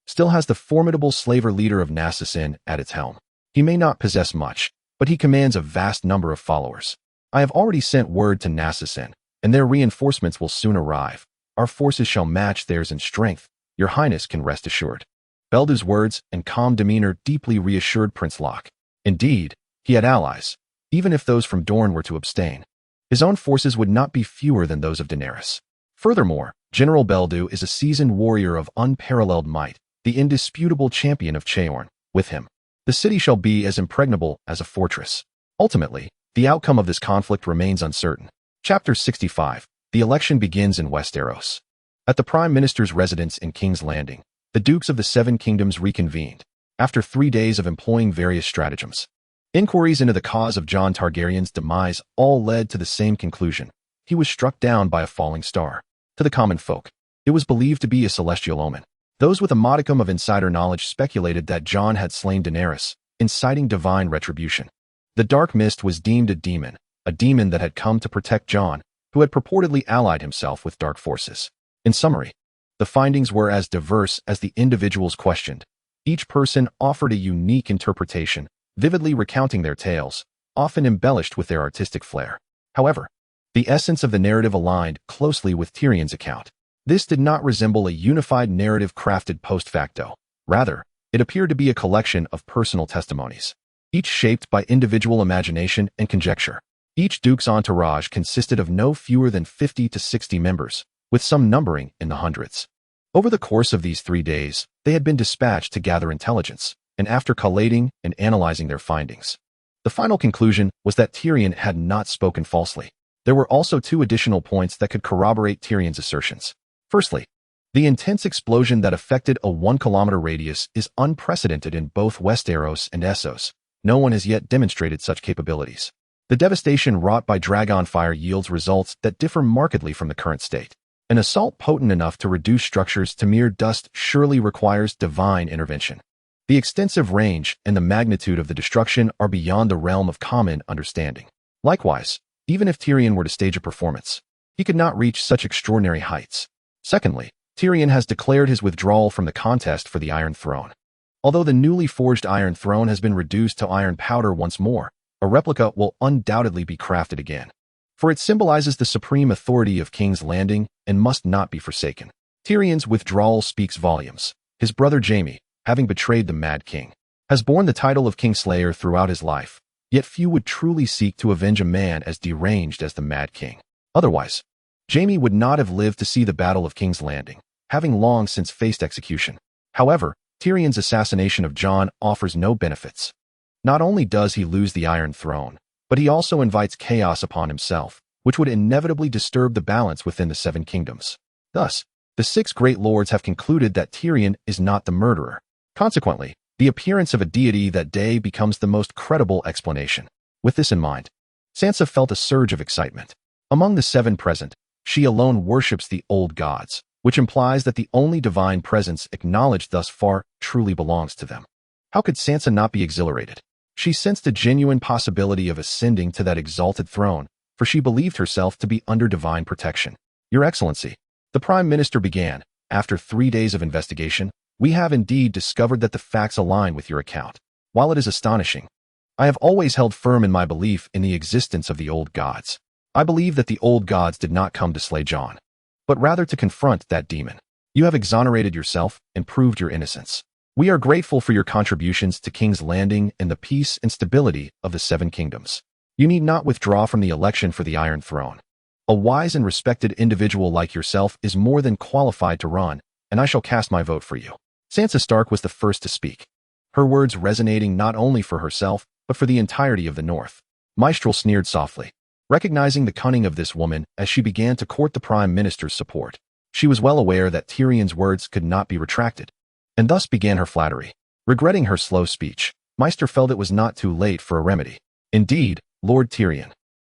still has the formidable slaver leader of Zheng at its helm. He may not possess much, but he commands a vast number of followers. I have already sent word to Zheng, and their reinforcements will soon arrive. Our forces shall match theirs in strength. Your Highness can rest assured. Beldu's words and calm demeanor deeply reassured Prince Locke. Indeed, he had allies, even if those from Dorne were to abstain. His own forces would not be fewer than those of Daenerys. Furthermore, General Beldu is a seasoned warrior of unparalleled might, the indisputable champion of Cheorn. With him, the city shall be as impregnable as a fortress. Ultimately, the outcome of this conflict remains uncertain. Chapter 65. The election begins in Westeros. At the Prime Minister's residence in King's Landing, the Dukes of the Seven Kingdoms reconvened, after 3 days of employing various stratagems. Inquiries into the cause of Jon Targaryen's demise all led to the same conclusion. He was struck down by a falling star. To the common folk, it was believed to be a celestial omen. Those with a modicum of insider knowledge speculated that Jon had slain Daenerys, inciting divine retribution. The Dark Mist was deemed a demon that had come to protect Jon, who had purportedly allied himself with dark forces. In summary, the findings were as diverse as the individuals questioned. Each person offered a unique interpretation, vividly recounting their tales, often embellished with their artistic flair. However, the essence of the narrative aligned closely with Tyrion's account. This did not resemble a unified narrative crafted post facto. Rather, it appeared to be a collection of personal testimonies, each shaped by individual imagination and conjecture. Each duke's entourage consisted of no fewer than 50 to 60 members, with some numbering in the hundreds. Over the course of these 3 days, they had been dispatched to gather intelligence, and after collating and analyzing their findings, the final conclusion was that Tyrion had not spoken falsely. There were also 2 additional points that could corroborate Tyrion's assertions. Firstly, the intense explosion that affected a 1-kilometer radius is unprecedented in both Westeros and Essos. No one has yet demonstrated such capabilities. The devastation wrought by dragon fire yields results that differ markedly from the current state. An assault potent enough to reduce structures to mere dust surely requires divine intervention. The extensive range and the magnitude of the destruction are beyond the realm of common understanding. Likewise, even if Tyrion were to stage a performance, he could not reach such extraordinary heights. Secondly, Tyrion has declared his withdrawal from the contest for the Iron Throne. Although the newly forged Iron Throne has been reduced to iron powder once more, a replica will undoubtedly be crafted again, for it symbolizes the supreme authority of King's Landing and must not be forsaken. Tyrion's withdrawal speaks volumes. His brother Jaime, having betrayed the Mad King, has borne the title of Kingslayer throughout his life, yet few would truly seek to avenge a man as deranged as the Mad King. Otherwise, Jaime would not have lived to see the Battle of King's Landing, having long since faced execution. However, Tyrion's assassination of Jon offers no benefits. Not only does he lose the Iron Throne, but he also invites chaos upon himself, which would inevitably disturb the balance within the Seven Kingdoms. Thus, the 6 great lords have concluded that Tyrion is not the murderer. Consequently, the appearance of a deity that day becomes the most credible explanation. With this in mind, Sansa felt a surge of excitement. Among the 7 present, she alone worships the old gods, which implies that the only divine presence acknowledged thus far truly belongs to them. How could Sansa not be exhilarated? She sensed a genuine possibility of ascending to that exalted throne, for she believed herself to be under divine protection. Your Excellency, the Prime Minister began, after 3 days of investigation, we have indeed discovered that the facts align with your account. While it is astonishing, I have always held firm in my belief in the existence of the old gods. I believe that the old gods did not come to slay Jon, but rather to confront that demon. You have exonerated yourself and proved your innocence. We are grateful for your contributions to King's Landing and the peace and stability of the Seven Kingdoms. You need not withdraw from the election for the Iron Throne. A wise and respected individual like yourself is more than qualified to run, and I shall cast my vote for you. Sansa Stark was the first to speak, her words resonating not only for herself, but for the entirety of the North. Mistral sneered softly, recognizing the cunning of this woman as she began to court the Prime Minister's support. She was well aware that Tyrion's words could not be retracted, and thus began her flattery. Regretting her slow speech, Maester felt it was not too late for a remedy. Indeed, Lord Tyrion,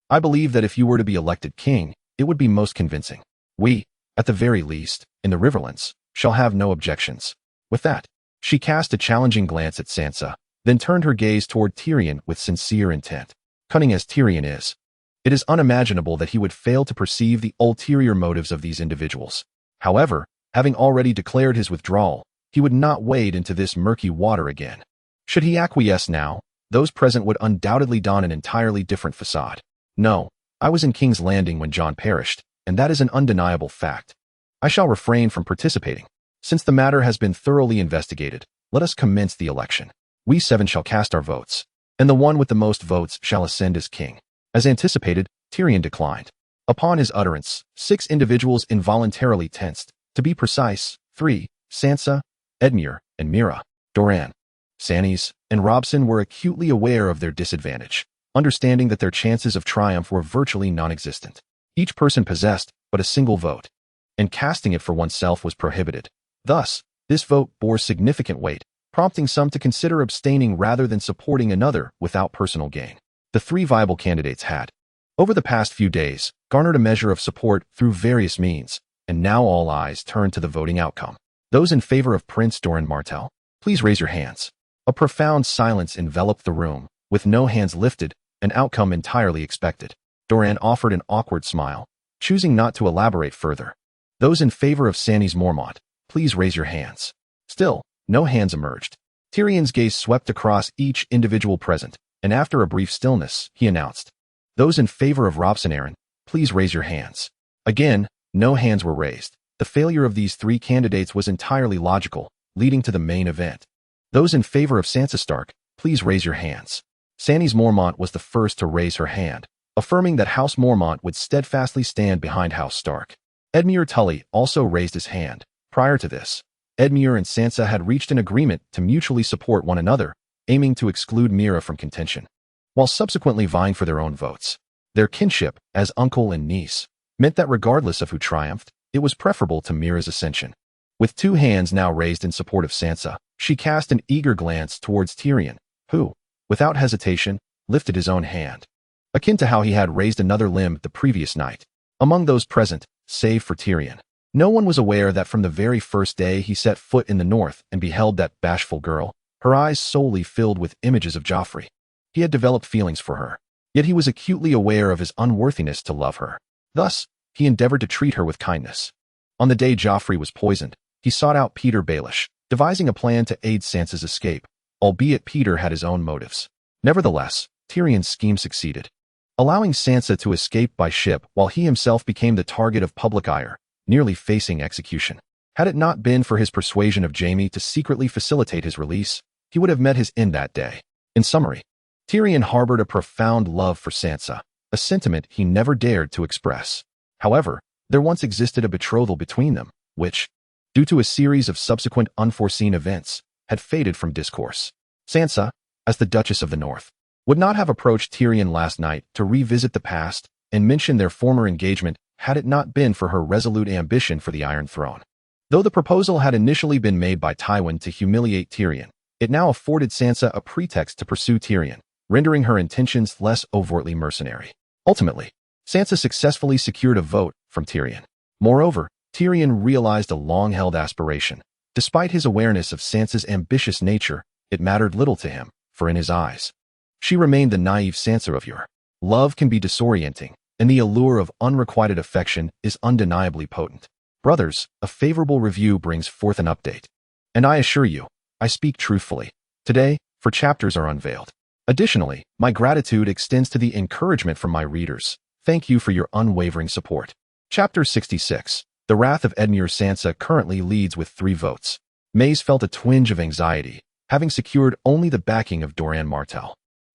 I believe that if you were to be elected king, it would be most convincing. We, at the very least, in the Riverlands, shall have no objections. With that, she cast a challenging glance at Sansa, then turned her gaze toward Tyrion with sincere intent. Cunning as Tyrion is, it is unimaginable that he would fail to perceive the ulterior motives of these individuals. However, having already declared his withdrawal, he would not wade into this murky water again. Should he acquiesce now, those present would undoubtedly don an entirely different facade. No, I was in King's Landing when Jon perished, and that is an undeniable fact. I shall refrain from participating. Since the matter has been thoroughly investigated, let us commence the election. We 7 shall cast our votes, and the one with the most votes shall ascend as king. As anticipated, Tyrion declined. Upon his utterance, 6 individuals involuntarily tensed. To be precise, 3, Sansa, Edmure, and Mira, Doran, Stannis, and Robson were acutely aware of their disadvantage, understanding that their chances of triumph were virtually non-existent. Each person possessed but a single vote, and casting it for oneself was prohibited. Thus, this vote bore significant weight, prompting some to consider abstaining rather than supporting another without personal gain. The 3 viable candidates had, over the past few days, garnered a measure of support through various means, and now all eyes turned to the voting outcome. Those in favor of Prince Doran Martell, please raise your hands. A profound silence enveloped the room, with no hands lifted, an outcome entirely expected. Doran offered an awkward smile, choosing not to elaborate further. Those in favor of Stannis Mormont, please raise your hands. Still, no hands emerged. Tyrion's gaze swept across each individual present, and after a brief stillness, he announced, those in favor of Robson Arryn, please raise your hands. Again, no hands were raised. The failure of these 3 candidates was entirely logical, leading to the main event. Those in favor of Sansa Stark, please raise your hands. Stannis Mormont was the first to raise her hand, affirming that House Mormont would steadfastly stand behind House Stark. Edmure Tully also raised his hand. Prior to this, Edmure and Sansa had reached an agreement to mutually support one another, aiming to exclude Mira from contention, while subsequently vying for their own votes. Their kinship, as uncle and niece, meant that regardless of who triumphed, it was preferable to Mira's ascension. With 2 hands now raised in support of Sansa, she cast an eager glance towards Tyrion, who, without hesitation, lifted his own hand, akin to how he had raised another limb the previous night. Among those present, save for Tyrion, no one was aware that from the very first day he set foot in the north and beheld that bashful girl, her eyes solely filled with images of Joffrey. He had developed feelings for her, yet he was acutely aware of his unworthiness to love her. Thus, he endeavored to treat her with kindness. On the day Joffrey was poisoned, he sought out Peter Baelish, devising a plan to aid Sansa's escape, albeit Peter had his own motives. Nevertheless, Tyrion's scheme succeeded, allowing Sansa to escape by ship while he himself became the target of public ire, nearly facing execution. Had it not been for his persuasion of Jaime to secretly facilitate his release, he would have met his end that day. In summary, Tyrion harbored a profound love for Sansa, a sentiment he never dared to express. However, there once existed a betrothal between them, which, due to a series of subsequent unforeseen events, had faded from discourse. Sansa, as the Duchess of the North, would not have approached Tyrion last night to revisit the past and mention their former engagement had it not been for her resolute ambition for the Iron Throne. Though the proposal had initially been made by Tywin to humiliate Tyrion, it now afforded Sansa a pretext to pursue Tyrion, rendering her intentions less overtly mercenary. Ultimately, Sansa successfully secured a vote from Tyrion. Moreover, Tyrion realized a long-held aspiration. Despite his awareness of Sansa's ambitious nature, it mattered little to him, for in his eyes, she remained the naive Sansa of yore. Love can be disorienting, and the allure of unrequited affection is undeniably potent. Brothers, a favorable review brings forth an update. And I assure you, I speak truthfully. Today, 4 chapters are unveiled. Additionally, my gratitude extends to the encouragement from my readers. Thank you for your unwavering support. Chapter 66. The Wrath of Edmure. Sansa currently leads with 3 votes. Mace felt a twinge of anxiety, having secured only the backing of Doran Martell,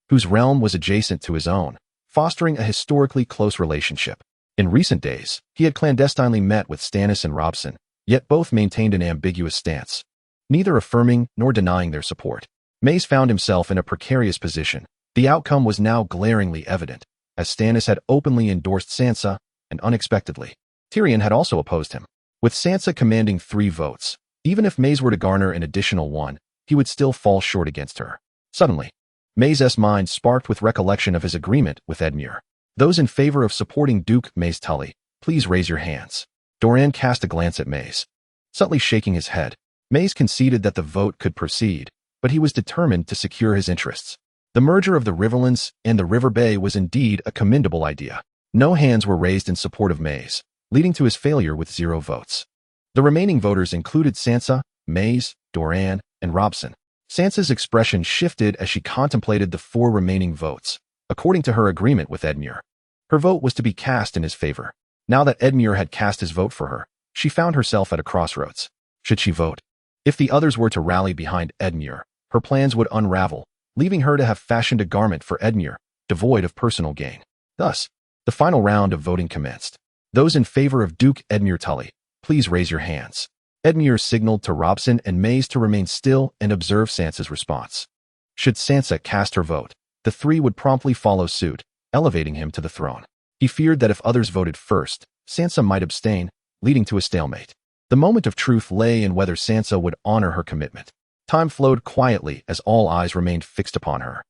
whose realm was adjacent to his own, fostering a historically close relationship. In recent days, he had clandestinely met with Stannis and Robson, yet both maintained an ambiguous stance, neither affirming nor denying their support. Mace found himself in a precarious position. The outcome was now glaringly evident, as Stannis had openly endorsed Sansa, and unexpectedly, Tyrion had also opposed him. With Sansa commanding 3 votes, even if Mace were to garner an additional one, he would still fall short against her. Suddenly, Maze's mind sparked with recollection of his agreement with Edmure. Those in favor of supporting Duke Maze Tully, please raise your hands. Doran cast a glance at Maze. Subtly shaking his head, Maze conceded that the vote could proceed, but he was determined to secure his interests. The merger of the Riverlands and the River Bay was indeed a commendable idea. No hands were raised in support of Maze, leading to his failure with 0 votes. The remaining voters included Sansa, Maze, Doran, and Robson. Sansa's expression shifted as she contemplated the 4 remaining votes, according to her agreement with Edmure. Her vote was to be cast in his favor. Now that Edmure had cast his vote for her, she found herself at a crossroads. Should she vote? If the others were to rally behind Edmure, her plans would unravel, leaving her to have fashioned a garment for Edmure, devoid of personal gain. Thus, the final round of voting commenced. Those in favor of Duke Edmure Tully, please raise your hands. Edmure signaled to Robson and Maze to remain still and observe Sansa's response. Should Sansa cast her vote, the 3 would promptly follow suit, elevating him to the throne. He feared that if others voted first, Sansa might abstain, leading to a stalemate. The moment of truth lay in whether Sansa would honor her commitment. Time flowed quietly as all eyes remained fixed upon her.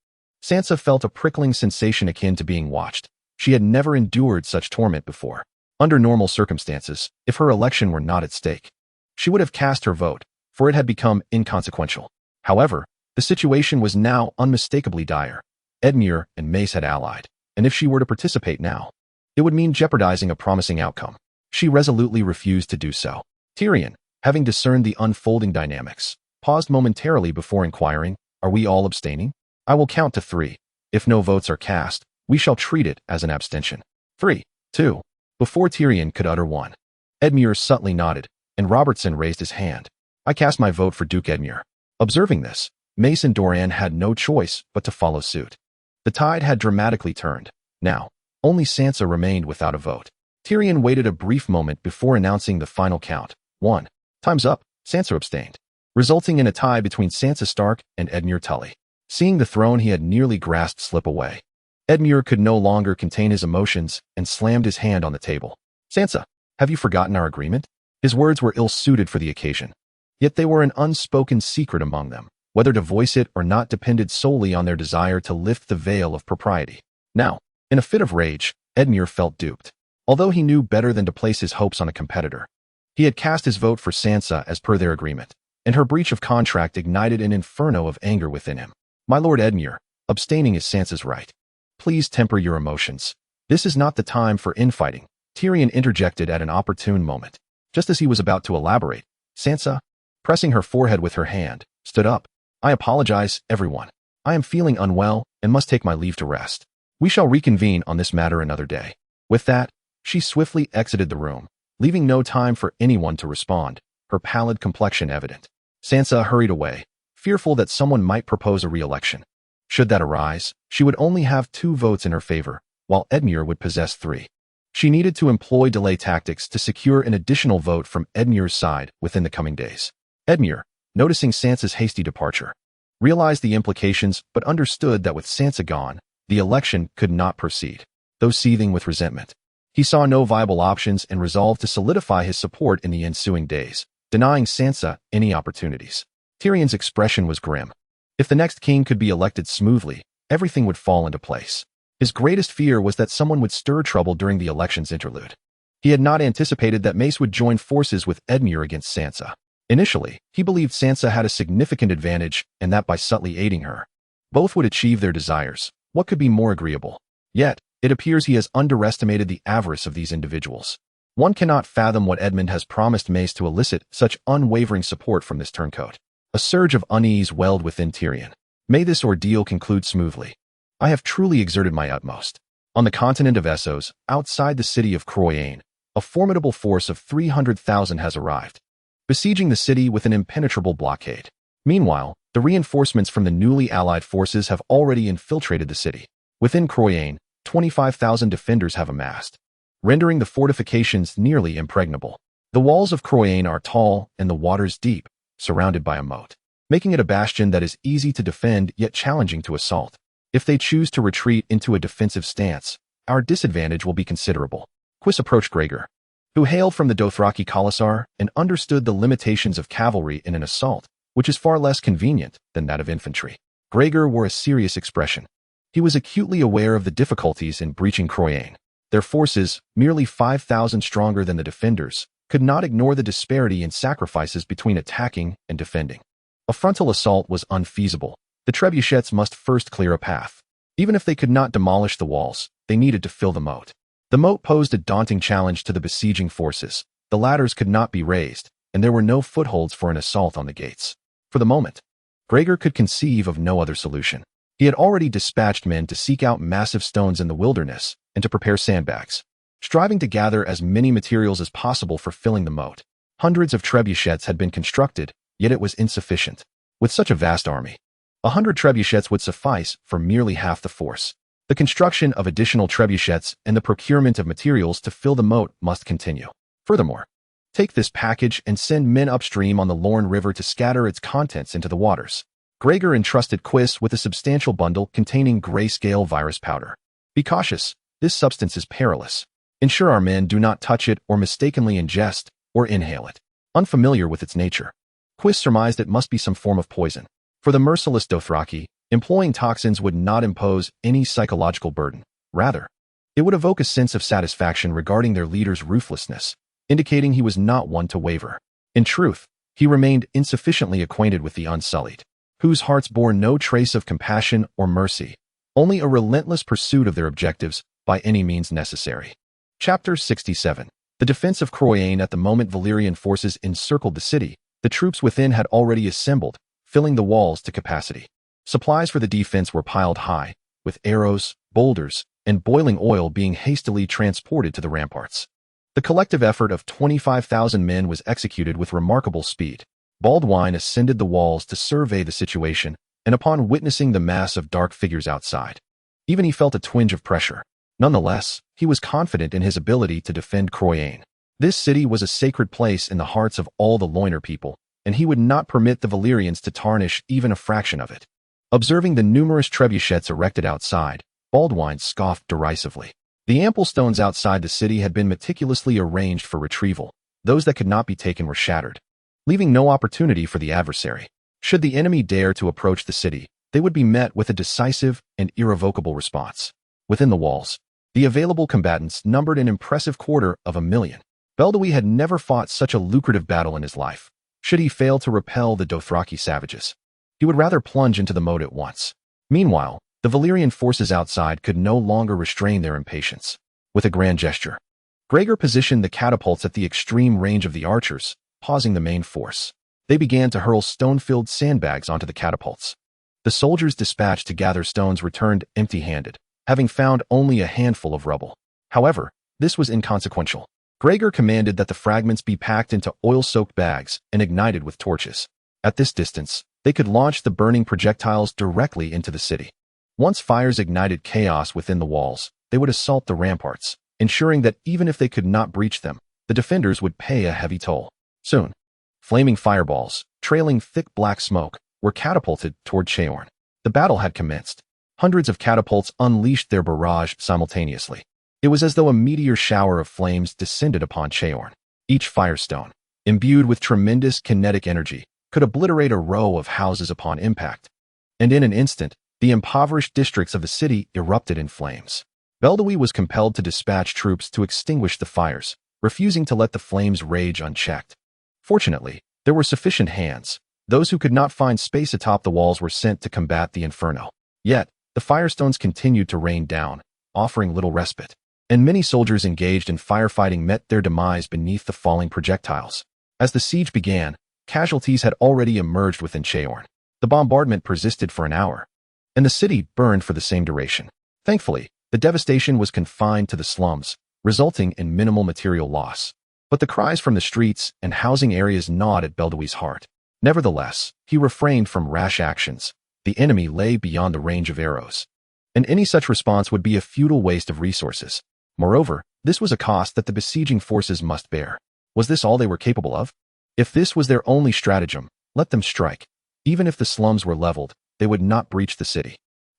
Sansa felt a prickling sensation akin to being watched. She had never endured such torment before. Under normal circumstances, if her election were not at stake, she would have cast her vote, for it had become inconsequential. However, the situation was now unmistakably dire. Edmure and Mace had allied, and if she were to participate now, it would mean jeopardizing a promising outcome. She resolutely refused to do so. Tyrion, having discerned the unfolding dynamics, paused momentarily before inquiring, "Are we all abstaining? I will count to 3. If no votes are cast, we shall treat it as an abstention. 3, 2. Before Tyrion could utter one, Edmure subtly nodded, and Robertson raised his hand. "I cast my vote for Duke Edmure." Observing this, Mace and Doran had no choice but to follow suit. The tide had dramatically turned. Now, only Sansa remained without a vote. Tyrion waited a brief moment before announcing the final count. 1. Time's up. Sansa abstained, resulting in a tie between Sansa Stark and Edmure Tully. Seeing the throne he had nearly grasped slip away, Edmure could no longer contain his emotions and slammed his hand on the table. "Sansa, have you forgotten our agreement?" His words were ill-suited for the occasion, yet they were an unspoken secret among them. Whether to voice it or not depended solely on their desire to lift the veil of propriety. Now, in a fit of rage, Edmure felt duped. Although he knew better than to place his hopes on a competitor, he had cast his vote for Sansa as per their agreement, and her breach of contract ignited an inferno of anger within him. "My Lord Edmure, abstaining is Sansa's right. Please temper your emotions. This is not the time for infighting." Tyrion interjected at an opportune moment. Just as he was about to elaborate, Sansa, pressing her forehead with her hand, stood up. "I apologize, everyone. I am feeling unwell and must take my leave to rest. We shall reconvene on this matter another day." With that, she swiftly exited the room, leaving no time for anyone to respond, her pallid complexion evident. Sansa hurried away, fearful that someone might propose a re-election. Should that arise, she would only have 2 votes in her favor, while Edmure would possess 3. She needed to employ delay tactics to secure an additional vote from Edmure's side within the coming days. Edmure, noticing Sansa's hasty departure, realized the implications but understood that with Sansa gone, the election could not proceed. Though seething with resentment, he saw no viable options and resolved to solidify his support in the ensuing days, denying Sansa any opportunities. Tyrion's expression was grim. If the next king could be elected smoothly, everything would fall into place. His greatest fear was that someone would stir trouble during the election's interlude. He had not anticipated that Mace would join forces with Edmure against Sansa. Initially, he believed Sansa had a significant advantage and that by subtly aiding her, both would achieve their desires. What could be more agreeable? Yet, it appears he has underestimated the avarice of these individuals. One cannot fathom what Edmund has promised Mace to elicit such unwavering support from this turncoat. A surge of unease welled within Tyrion. May this ordeal conclude smoothly. I have truly exerted my utmost. On the continent of Essos, outside the city of Croyane, a formidable force of 300,000 has arrived, besieging the city with an impenetrable blockade. Meanwhile, the reinforcements from the newly allied forces have already infiltrated the city. Within Croyane, 25,000 defenders have amassed, rendering the fortifications nearly impregnable. The walls of Croyane are tall and the waters deep, surrounded by a moat, making it a bastion that is easy to defend yet challenging to assault. If they choose to retreat into a defensive stance, our disadvantage will be considerable. Quis approached Gregor, who hailed from the Dothraki Khalasar and understood the limitations of cavalry in an assault, which is far less convenient than that of infantry. Gregor wore a serious expression. He was acutely aware of the difficulties in breaching Croyane. Their forces, merely 5,000 stronger than the defenders, could not ignore the disparity in sacrifices between attacking and defending. A frontal assault was unfeasible. The trebuchets must first clear a path. Even if they could not demolish the walls, they needed to fill the moat. The moat posed a daunting challenge to the besieging forces. The ladders could not be raised, and there were no footholds for an assault on the gates. For the moment, Gregor could conceive of no other solution. He had already dispatched men to seek out massive stones in the wilderness and to prepare sandbags, striving to gather as many materials as possible for filling the moat. Hundreds of trebuchets had been constructed, yet it was insufficient. With such a vast army, 100 trebuchets would suffice for merely half the force. The construction of additional trebuchets and the procurement of materials to fill the moat must continue. Furthermore, take this package and send men upstream on the Lorne River to scatter its contents into the waters. Gregor entrusted Quis with a substantial bundle containing grayscale virus powder. Be cautious, this substance is perilous. Ensure our men do not touch it or mistakenly ingest or inhale it. Unfamiliar with its nature, Quis surmised it must be some form of poison. For the merciless Dothraki, employing toxins would not impose any psychological burden. Rather, it would evoke a sense of satisfaction regarding their leader's ruthlessness, indicating he was not one to waver. In truth, he remained insufficiently acquainted with the Unsullied, whose hearts bore no trace of compassion or mercy, only a relentless pursuit of their objectives by any means necessary. Chapter 67. The defense of Croyane. At the moment Valyrian forces encircled the city, the troops within had already assembled, filling the walls to capacity. Supplies for the defense were piled high, with arrows, boulders, and boiling oil being hastily transported to the ramparts. The collective effort of 25,000 men was executed with remarkable speed. Baldwin ascended the walls to survey the situation, and upon witnessing the mass of dark figures outside, even he felt a twinge of pressure. Nonetheless, he was confident in his ability to defend Croyane. This city was a sacred place in the hearts of all the Loyner people, and he would not permit the Valyrians to tarnish even a fraction of it. Observing the numerous trebuchets erected outside, Baldwin scoffed derisively. The ample stones outside the city had been meticulously arranged for retrieval. Those that could not be taken were shattered, leaving no opportunity for the adversary. Should the enemy dare to approach the city, they would be met with a decisive and irrevocable response. Within the walls, the available combatants numbered an impressive 250,000. Beldawee had never fought such a lucrative battle in his life. Should he fail to repel the Dothraki savages, he would rather plunge into the moat at once. Meanwhile, the Valyrian forces outside could no longer restrain their impatience. With a grand gesture, Gregor positioned the catapults at the extreme range of the archers, pausing the main force. They began to hurl stone-filled sandbags onto the catapults. The soldiers dispatched to gather stones returned empty-handed, having found only a handful of rubble. However, this was inconsequential. Gregor commanded that the fragments be packed into oil-soaked bags and ignited with torches. At this distance, they could launch the burning projectiles directly into the city. Once fires ignited chaos within the walls, they would assault the ramparts, ensuring that even if they could not breach them, the defenders would pay a heavy toll. Soon, flaming fireballs, trailing thick black smoke, were catapulted toward Cheorn. The battle had commenced. Hundreds of catapults unleashed their barrage simultaneously. It was as though a meteor shower of flames descended upon Cheorn. Each firestone, imbued with tremendous kinetic energy, could obliterate a row of houses upon impact. And in an instant, the impoverished districts of the city erupted in flames. Beldawee was compelled to dispatch troops to extinguish the fires, refusing to let the flames rage unchecked. Fortunately, there were sufficient hands. Those who could not find space atop the walls were sent to combat the inferno. Yet, the firestones continued to rain down, offering little respite, and many soldiers engaged in firefighting met their demise beneath the falling projectiles. As the siege began, casualties had already emerged within Cheorn. The bombardment persisted for an hour, and the city burned for the same duration. Thankfully, the devastation was confined to the slums, resulting in minimal material loss. But the cries from the streets and housing areas gnawed at Beldawee's heart. Nevertheless, he refrained from rash actions. The enemy lay beyond the range of arrows, and any such response would be a futile waste of resources. Moreover, this was a cost that the besieging forces must bear. Was this all they were capable of? If this was their only stratagem, let them strike. Even if the slums were leveled, they would not breach the city.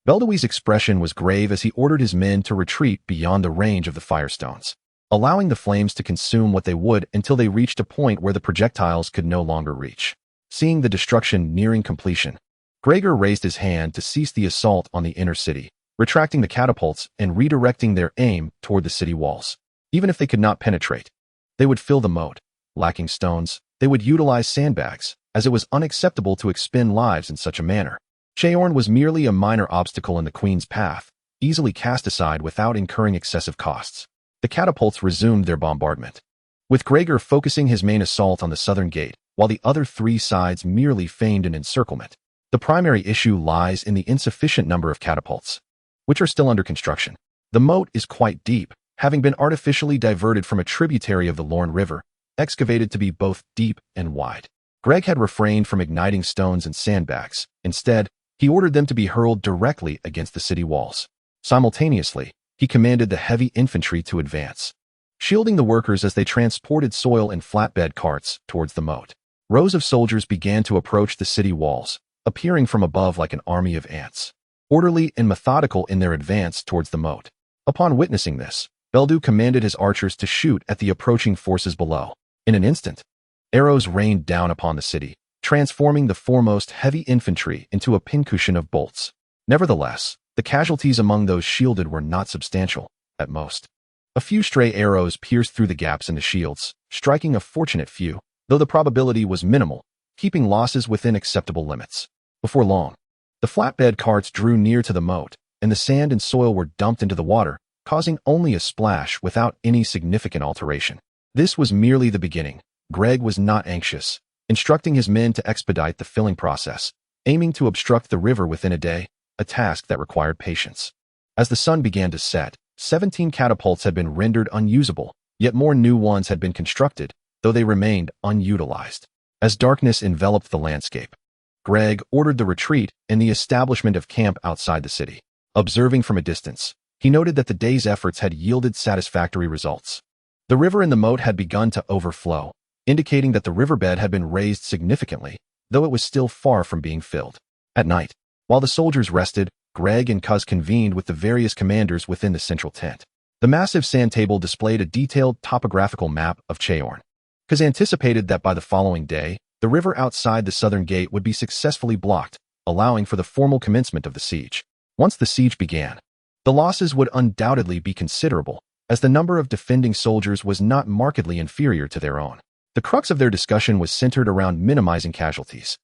Beldawee's expression was grave as he ordered his men to retreat beyond the range of the firestones, allowing the flames to consume what they would until they reached a point where the projectiles could no longer reach. Seeing the destruction nearing completion, Gregor raised his hand to cease the assault on the inner city, retracting the catapults and redirecting their aim toward the city walls. Even if they could not penetrate, they would fill the moat. Lacking stones, they would utilize sandbags, as it was unacceptable to expend lives in such a manner. Cheorn was merely a minor obstacle in the queen's path, easily cast aside without incurring excessive costs. The catapults resumed their bombardment, with Gregor focusing his main assault on the southern gate, while the other three sides merely feigned an encirclement. The primary issue lies in the insufficient number of catapults, which are still under construction. The moat is quite deep, having been artificially diverted from a tributary of the Lorne River, excavated to be both deep and wide. Greg had refrained from igniting stones and sandbags. Instead, he ordered them to be hurled directly against the city walls. Simultaneously, he commanded the heavy infantry to advance, shielding the workers as they transported soil in flatbed carts towards the moat. Rows of soldiers began to approach the city walls, appearing from above like an army of ants, orderly and methodical in their advance towards the moat. Upon witnessing this, Beldu commanded his archers to shoot at the approaching forces below. In an instant, arrows rained down upon the city, transforming the foremost heavy infantry into a pincushion of bolts. Nevertheless, the casualties among those shielded were not substantial, at most. A few stray arrows pierced through the gaps in the shields, striking a fortunate few, though the probability was minimal, keeping losses within acceptable limits. Before long, the flatbed carts drew near to the moat, and the sand and soil were dumped into the water, causing only a splash without any significant alteration. This was merely the beginning. Greg was not anxious, instructing his men to expedite the filling process, aiming to obstruct the river within a day, a task that required patience. As the sun began to set, 17 catapults had been rendered unusable, yet more new ones had been constructed, though they remained unutilized. As darkness enveloped the landscape, Greg ordered the retreat and the establishment of camp outside the city. Observing from a distance, he noted that the day's efforts had yielded satisfactory results. The river in the moat had begun to overflow, indicating that the riverbed had been raised significantly, though it was still far from being filled. At night, while the soldiers rested, Greg and Cuz convened with the various commanders within the central tent. The massive sand table displayed a detailed topographical map of Cheorn. Cuz anticipated that by the following day, the river outside the southern gate would be successfully blocked, allowing for the formal commencement of the siege. Once the siege began, the losses would undoubtedly be considerable, as the number of defending soldiers was not markedly inferior to their own. The crux of their discussion was centered around minimizing casualties.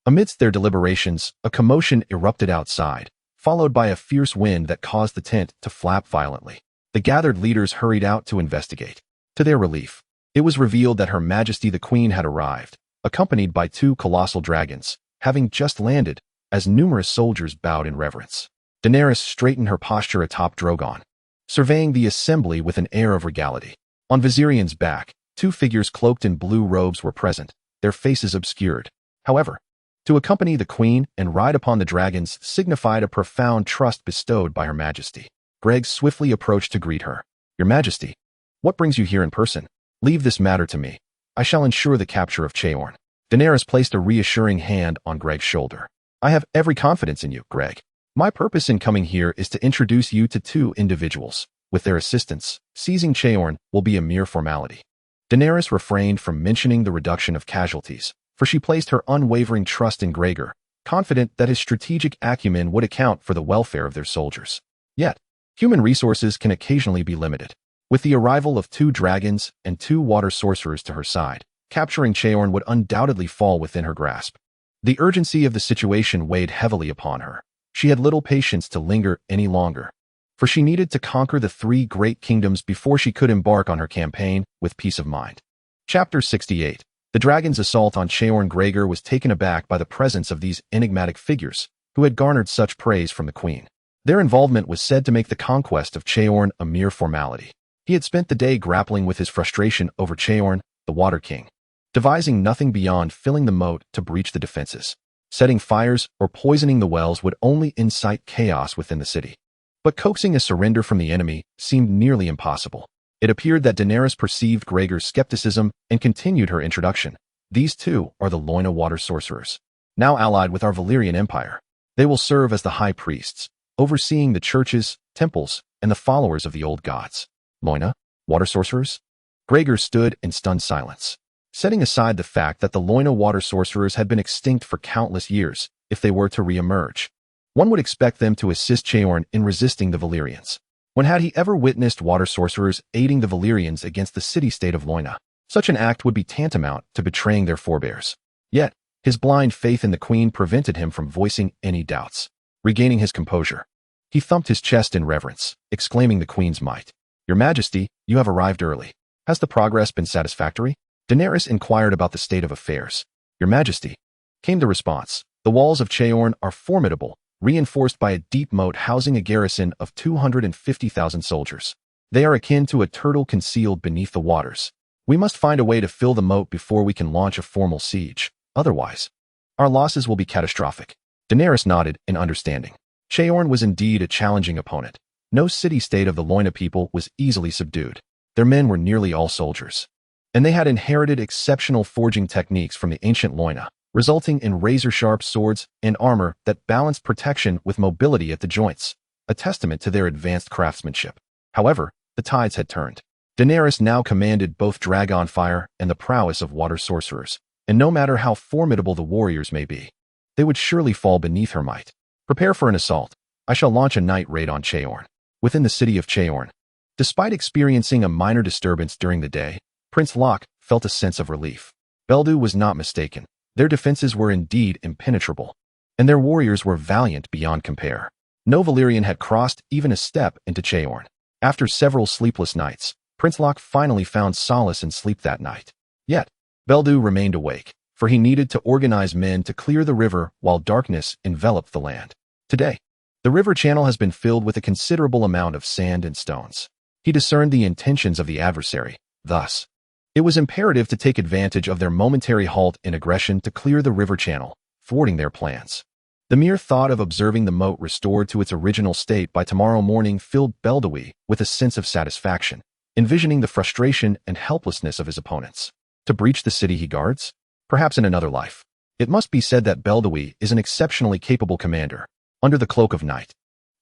Amidst their deliberations, a commotion erupted outside, followed by a fierce wind that caused the tent to flap violently. The gathered leaders hurried out to investigate. To their relief, it was revealed that Her Majesty the Queen had arrived, accompanied by 2 colossal dragons, having just landed, as numerous soldiers bowed in reverence. Daenerys straightened her posture atop Drogon, surveying the assembly with an air of regality. On Viserions' back, 2 figures cloaked in blue robes were present, their faces obscured. However, to accompany the Queen and ride upon the dragons signified a profound trust bestowed by Her Majesty. Greg swiftly approached to greet her. "Your Majesty, what brings you here in person? Leave this matter to me. I shall ensure the capture of Cheorn." Daenerys placed a reassuring hand on Greg's shoulder. "I have every confidence in you, Greg. My purpose in coming here is to introduce you to 2 individuals. With their assistance, seizing Cheorn will be a mere formality." Daenerys refrained from mentioning the reduction of casualties, for she placed her unwavering trust in Gregor, confident that his strategic acumen would account for the welfare of their soldiers. Yet, human resources can occasionally be limited. With the arrival of 2 dragons and 2 water sorcerers to her side, capturing Cheorn would undoubtedly fall within her grasp. The urgency of the situation weighed heavily upon her. She had little patience to linger any longer, for she needed to conquer the 3 great kingdoms before she could embark on her campaign with peace of mind. Chapter 68. The dragon's assault on Cheorn. Gregor was taken aback by the presence of these enigmatic figures, who had garnered such praise from the Queen. Their involvement was said to make the conquest of Cheorn a mere formality. He had spent the day grappling with his frustration over Cheorn, the Water King, devising nothing beyond filling the moat to breach the defenses. Setting fires or poisoning the wells would only incite chaos within the city. But coaxing a surrender from the enemy seemed nearly impossible. It appeared that Daenerys perceived Gregor's skepticism and continued her introduction. "These 2 are the Loina water sorcerers, now allied with our Valyrian Empire. They will serve as the high priests, overseeing the churches, temples, and the followers of the old gods." "Loina? Water sorcerers?" Gregor stood in stunned silence. Setting aside the fact that the Loina water sorcerers had been extinct for countless years, if they were to re-emerge, one would expect them to assist Cheorn in resisting the Valyrians. When had he ever witnessed water sorcerers aiding the Valyrians against the city-state of Loina? Such an act would be tantamount to betraying their forebears. Yet, his blind faith in the queen prevented him from voicing any doubts. Regaining his composure, he thumped his chest in reverence, exclaiming the queen's might. "Your Majesty, you have arrived early. Has the progress been satisfactory?" Daenerys inquired about the state of affairs. "Your Majesty," came the response, "the walls of Cheorn are formidable, reinforced by a deep moat housing a garrison of 250,000 soldiers. They are akin to a turtle concealed beneath the waters. We must find a way to fill the moat before we can launch a formal siege. Otherwise, our losses will be catastrophic." Daenerys nodded in understanding. Cheorn was indeed a challenging opponent. No city-state of the Loina people was easily subdued. Their men were nearly all soldiers, and they had inherited exceptional forging techniques from the ancient Loina, resulting in razor-sharp swords and armor that balanced protection with mobility at the joints, a testament to their advanced craftsmanship. However, the tides had turned. Daenerys now commanded both dragon fire and the prowess of water sorcerers, and no matter how formidable the warriors may be, they would surely fall beneath her might. "Prepare for an assault. I shall launch a night raid on Cheorn." Within the city of Cheorn, despite experiencing a minor disturbance during the day, Prince Locke felt a sense of relief. Beldu was not mistaken. Their defenses were indeed impenetrable, and their warriors were valiant beyond compare. No Valyrian had crossed even a step into Cheorn. After several sleepless nights, Prince Locke finally found solace in sleep that night. Yet, Beldu remained awake, for he needed to organize men to clear the river while darkness enveloped the land. Today, the river channel has been filled with a considerable amount of sand and stones. He discerned the intentions of the adversary. Thus, it was imperative to take advantage of their momentary halt in aggression to clear the river channel, thwarting their plans. The mere thought of observing the moat restored to its original state by tomorrow morning filled Beldu with a sense of satisfaction, envisioning the frustration and helplessness of his opponents. To breach the city he guards? Perhaps in another life. It must be said that Beldu is an exceptionally capable commander. Under the cloak of night,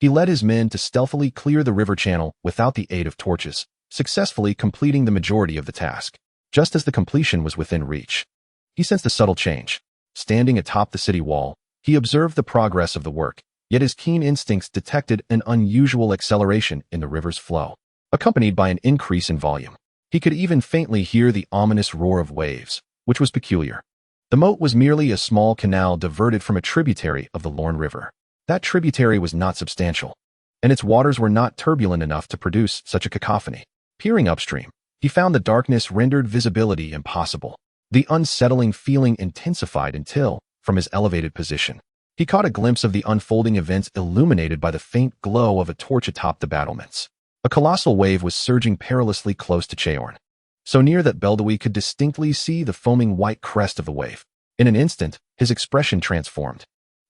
he led his men to stealthily clear the river channel without the aid of torches, successfully completing the majority of the task. Just as the completion was within reach, he sensed a subtle change. Standing atop the city wall, he observed the progress of the work, yet his keen instincts detected an unusual acceleration in the river's flow, accompanied by an increase in volume. He could even faintly hear the ominous roar of waves, which was peculiar. The moat was merely a small canal diverted from a tributary of the Lorne River. That tributary was not substantial, and its waters were not turbulent enough to produce such a cacophony. Peering upstream, he found the darkness rendered visibility impossible. The unsettling feeling intensified until, from his elevated position, he caught a glimpse of the unfolding events illuminated by the faint glow of a torch atop the battlements. A colossal wave was surging perilously close to Cheorn, so near that Beldu could distinctly see the foaming white crest of the wave. In an instant, his expression transformed,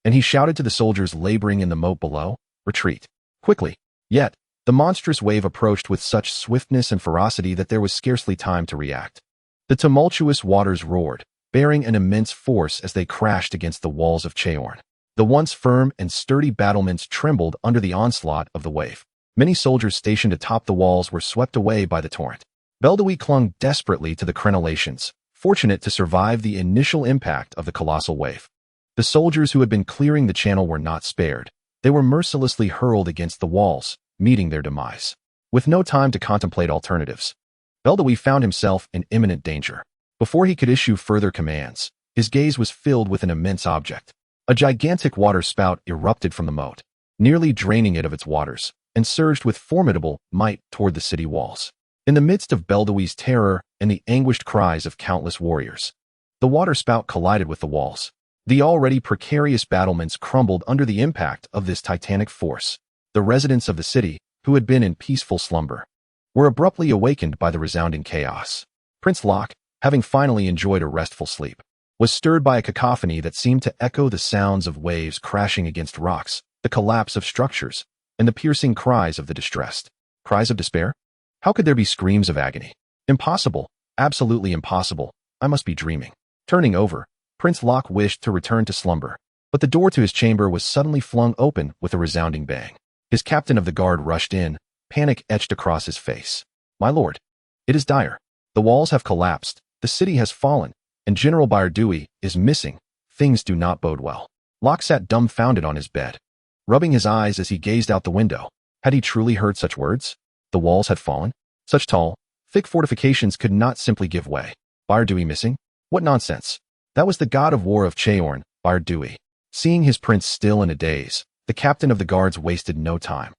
and he shouted to the soldiers laboring in the moat below, "Retreat, quickly!" Yet, the monstrous wave approached with such swiftness and ferocity that there was scarcely time to react. The tumultuous waters roared, bearing an immense force as they crashed against the walls of Cheorn. The once firm and sturdy battlements trembled under the onslaught of the wave. Many soldiers stationed atop the walls were swept away by the torrent. Beldu clung desperately to the crenellations, fortunate to survive the initial impact of the colossal wave. The soldiers who had been clearing the channel were not spared. They were mercilessly hurled against the walls, meeting their demise. With no time to contemplate alternatives, Beldu found himself in imminent danger. Before he could issue further commands, his gaze was filled with an immense object. A gigantic water spout erupted from the moat, nearly draining it of its waters, and surged with formidable might toward the city walls. In the midst of Beldu's terror and the anguished cries of countless warriors, the water spout collided with the walls. The already precarious battlements crumbled under the impact of this titanic force. The residents of the city, who had been in peaceful slumber, were abruptly awakened by the resounding chaos. Prince Locke, having finally enjoyed a restful sleep, was stirred by a cacophony that seemed to echo the sounds of waves crashing against rocks, the collapse of structures, and the piercing cries of the distressed. Cries of despair? How could there be screams of agony? Impossible, absolutely impossible. I must be dreaming. Turning over, Prince Locke wished to return to slumber, but the door to his chamber was suddenly flung open with a resounding bang. His captain of the guard rushed in, panic etched across his face. "My lord, it is dire. The walls have collapsed, The city has fallen, and General Bayardui is missing. Things do not bode well. Locke sat dumbfounded on his bed, rubbing his eyes as he gazed out the window. Had he truly heard such words? The walls had fallen? Such tall, thick fortifications could not simply give way. Bayardui missing? What nonsense! That was the god of war of Cheorn, Bayardui. Seeing his prince still in a daze, the captain of the guards wasted no time.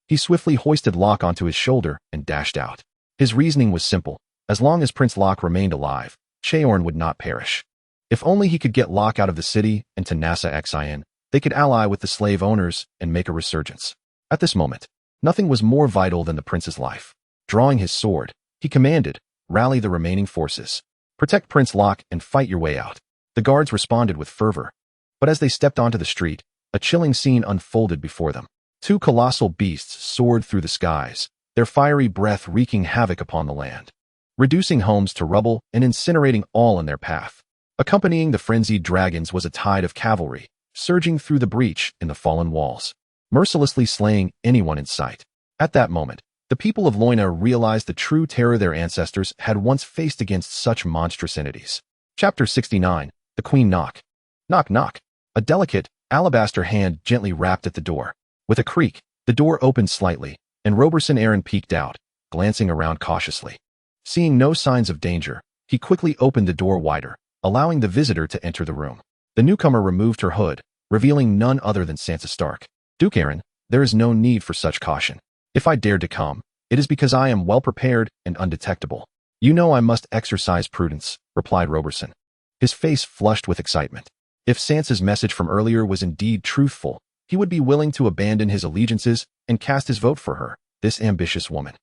He swiftly hoisted Locke onto his shoulder and dashed out. His reasoning was simple. As long as Prince Locke remained alive, Cheorn would not perish. If only he could get Locke out of the city and to Zheng, they could ally with the slave owners and make a resurgence. At this moment, nothing was more vital than the prince's life. Drawing his sword, he commanded, "Rally the remaining forces. Protect Prince Locke and fight your way out." The guards responded with fervor. But as they stepped onto the street, a chilling scene unfolded before them. Two colossal beasts soared through the skies, their fiery breath wreaking havoc upon the land, reducing homes to rubble and incinerating all in their path. Accompanying the frenzied dragons was a tide of cavalry, surging through the breach in the fallen walls, mercilessly slaying anyone in sight. At that moment, the people of Loina realized the true terror their ancestors had once faced against such monstrous entities. Chapter 69. The Queen Knock. Knock, knock. A delicate, alabaster hand gently rapped at the door. With a creak, the door opened slightly, and Roberson Aaron peeked out, glancing around cautiously. Seeing no signs of danger, he quickly opened the door wider, allowing the visitor to enter the room. The newcomer removed her hood, revealing none other than Sansa Stark. "Duke Aaron, there is no need for such caution. If I dared to come, it is because I am well prepared and undetectable." "You know I must exercise prudence," replied Roberson. His face flushed with excitement. If Sansa's message from earlier was indeed truthful, he would be willing to abandon his allegiances and cast his vote for her, this ambitious woman.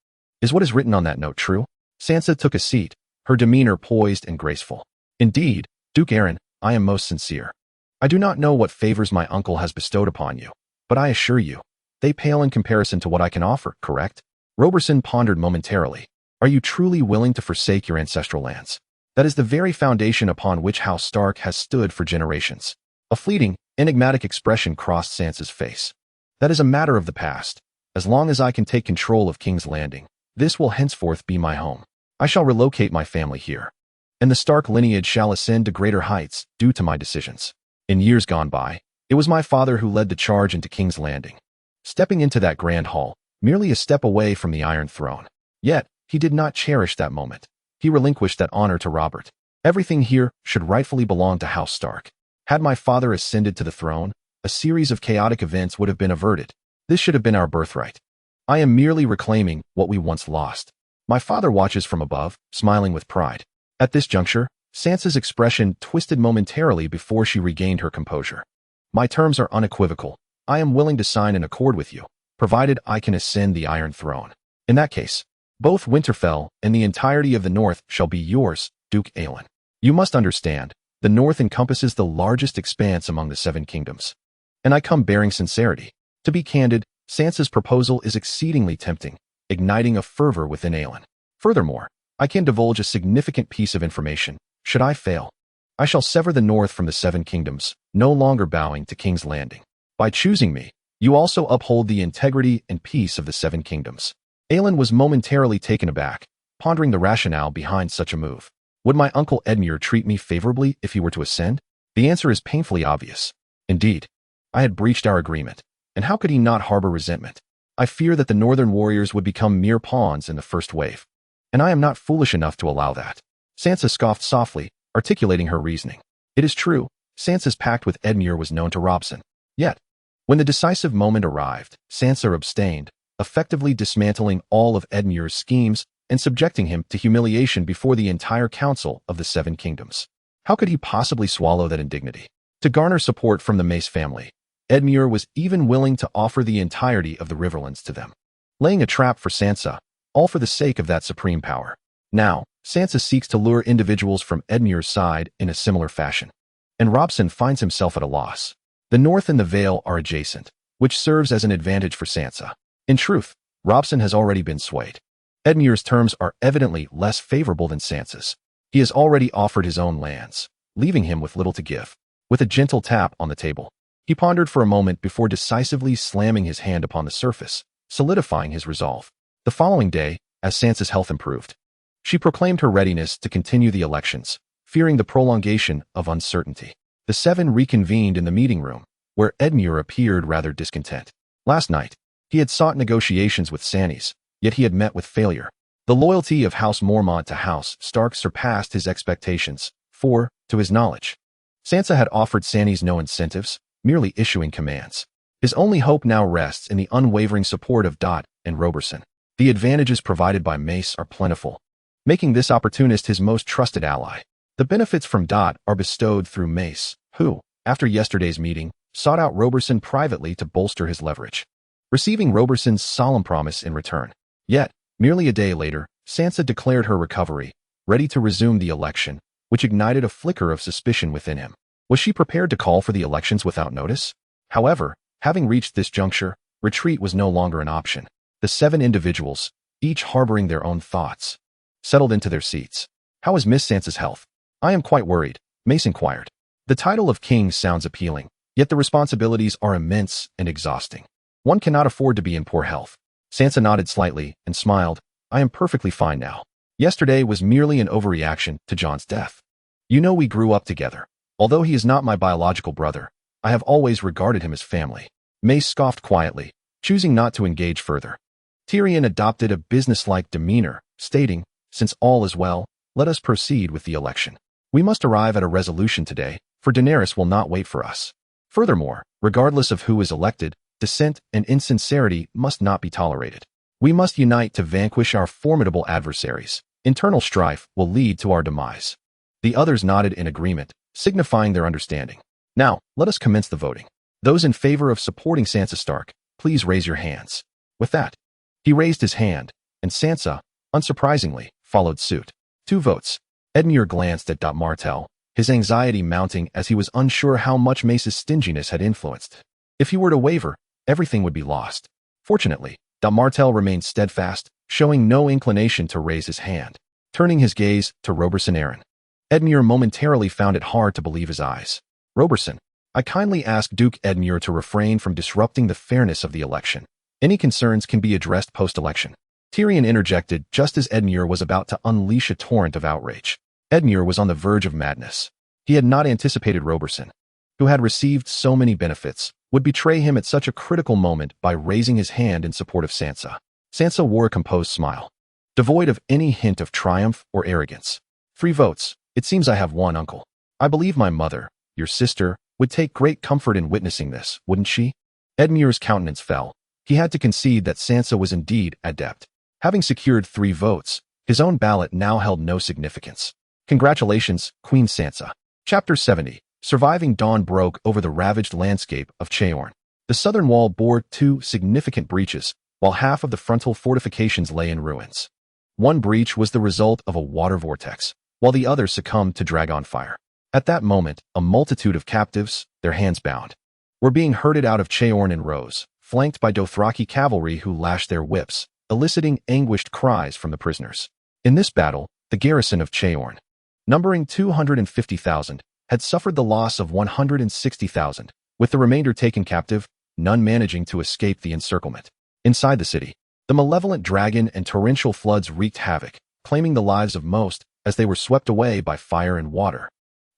Is what is written on that note true? Sansa took a seat, her demeanor poised and graceful. "Indeed, Duke Aaron, I am most sincere. I do not know what favors my uncle has bestowed upon you, but I assure you, they pale in comparison to what I can offer, correct?" Roberson pondered momentarily. "Are you truly willing to forsake your ancestral lands? That is the very foundation upon which House Stark has stood for generations." A fleeting, enigmatic expression crossed Sansa's face. "That is a matter of the past. As long as I can take control of King's Landing, this will henceforth be my home. I shall relocate my family here, and the Stark lineage shall ascend to greater heights due to my decisions. In years gone by, it was my father who led the charge into King's Landing, stepping into that grand hall, merely a step away from the Iron Throne. Yet, he did not cherish that moment. He relinquished that honor to Robert. Everything here should rightfully belong to House Stark. Had my father ascended to the throne, a series of chaotic events would have been averted. This should have been our birthright. I am merely reclaiming what we once lost." My father watches from above, smiling with pride. At this juncture, Sansa's expression twisted momentarily before she regained her composure. "My terms are unequivocal. I am willing to sign an accord with you, provided I can ascend the Iron Throne. In that case, both Winterfell and the entirety of the North shall be yours, Duke Aelin. You must understand, the North encompasses the largest expanse among the Seven Kingdoms. And I come bearing sincerity. To be candid, Sansa's proposal is exceedingly tempting, igniting a fervor within Aelin. Furthermore, I can divulge a significant piece of information. Should I fail, I shall sever the North from the Seven Kingdoms, no longer bowing to King's Landing. By choosing me, you also uphold the integrity and peace of the Seven Kingdoms." Aelin was momentarily taken aback, pondering the rationale behind such a move. Would my uncle Edmure treat me favorably if he were to ascend? The answer is painfully obvious. Indeed, I had breached our agreement, and how could he not harbor resentment? I fear that the northern warriors would become mere pawns in the first wave, and I am not foolish enough to allow that. Sansa scoffed softly, articulating her reasoning. It is true, Sansa's pact with Edmure was known to Robson. Yet, when the decisive moment arrived, Sansa abstained, effectively dismantling all of Edmure's schemes and subjecting him to humiliation before the entire council of the Seven Kingdoms. How could he possibly swallow that indignity? To garner support from the Mace family, Edmure was even willing to offer the entirety of the Riverlands to them, laying a trap for Sansa, all for the sake of that supreme power. Now, Sansa seeks to lure individuals from Edmure's side in a similar fashion, and Robson finds himself at a loss. The North and the Vale are adjacent, which serves as an advantage for Sansa. In truth, Robson has already been swayed. Edmure's terms are evidently less favorable than Sansa's. He has already offered his own lands, leaving him with little to give. With a gentle tap on the table, he pondered for a moment before decisively slamming his hand upon the surface, solidifying his resolve. The following day, as Sansa's health improved, She proclaimed her readiness to continue the elections, fearing the prolongation of uncertainty. The seven reconvened in the meeting room, where Edmure appeared rather discontent. Last night, he had sought negotiations with Stannis, yet he had met with failure. The loyalty of House Mormont to House Stark surpassed his expectations, for, to his knowledge, Sansa had offered Stannis no incentives, merely issuing commands. His only hope now rests in the unwavering support of Dot and Roberson. The advantages provided by Mace are plentiful, making this opportunist his most trusted ally. The benefits from Dot are bestowed through Mace, who, after yesterday's meeting, sought out Roberson privately to bolster his leverage, receiving Roberson's solemn promise in return. Yet, merely a day later, Sansa declared her recovery, ready to resume the election, which ignited a flicker of suspicion within him. Was she prepared to call for the elections without notice? However, having reached this juncture, retreat was no longer an option. The seven individuals, each harboring their own thoughts, settled into their seats. "How is Miss Sansa's health?" "I am quite worried," Mace inquired. The title of king sounds appealing, yet the responsibilities are immense and exhausting. One cannot afford to be in poor health. Sansa nodded slightly and smiled. "I am perfectly fine now. Yesterday was merely an overreaction to Jon's death. You know, we grew up together. Although he is not my biological brother, I have always regarded him as family." Mace scoffed quietly, choosing not to engage further. Tyrion adopted a businesslike demeanor, stating, "Since all is well, let us proceed with the election. We must arrive at a resolution today, for Daenerys will not wait for us. Furthermore, regardless of who is elected, dissent and insincerity must not be tolerated. We must unite to vanquish our formidable adversaries. Internal strife will lead to our demise." The others nodded in agreement, signifying their understanding. "Now, let us commence the voting. Those in favor of supporting Sansa Stark, please raise your hands." With that, he raised his hand, and Sansa, unsurprisingly, followed suit. 2 votes. Edmure glanced at Martell, his anxiety mounting as he was unsure how much Mace's stinginess had influenced. If he were to waver, everything would be lost. Fortunately, Martell remained steadfast, showing no inclination to raise his hand. Turning his gaze to Roberson Arryn, Edmure momentarily found it hard to believe his eyes. "Roberson, I kindly ask Duke Edmure to refrain from disrupting the fairness of the election. Any concerns can be addressed post-election." Tyrion interjected just as Edmure was about to unleash a torrent of outrage. Edmure was on the verge of madness. He had not anticipated Roberson, who had received so many benefits, would betray him at such a critical moment by raising his hand in support of Sansa. Sansa wore a composed smile, devoid of any hint of triumph or arrogance. 3 votes. It seems I have one uncle. I believe my mother, your sister, would take great comfort in witnessing this, wouldn't she?" Edmure's countenance fell. He had to concede that Sansa was indeed adept. Having secured 3 votes, his own ballot now held no significance. "Congratulations, Queen Sansa." Chapter 70. Surviving dawn broke over the ravaged landscape of Cheorn. The southern wall bore 2 significant breaches, while half of the frontal fortifications lay in ruins. One breach was the result of a water vortex, while the other succumbed to dragon fire. At that moment, a multitude of captives, their hands bound, were being herded out of Cheorn in rows, flanked by Dothraki cavalry who lashed their whips, eliciting anguished cries from the prisoners. In this battle, the garrison of Cheorn, numbering 250,000, had suffered the loss of 160,000, with the remainder taken captive, none managing to escape the encirclement. Inside the city, the malevolent dragon and torrential floods wreaked havoc, claiming the lives of most as they were swept away by fire and water,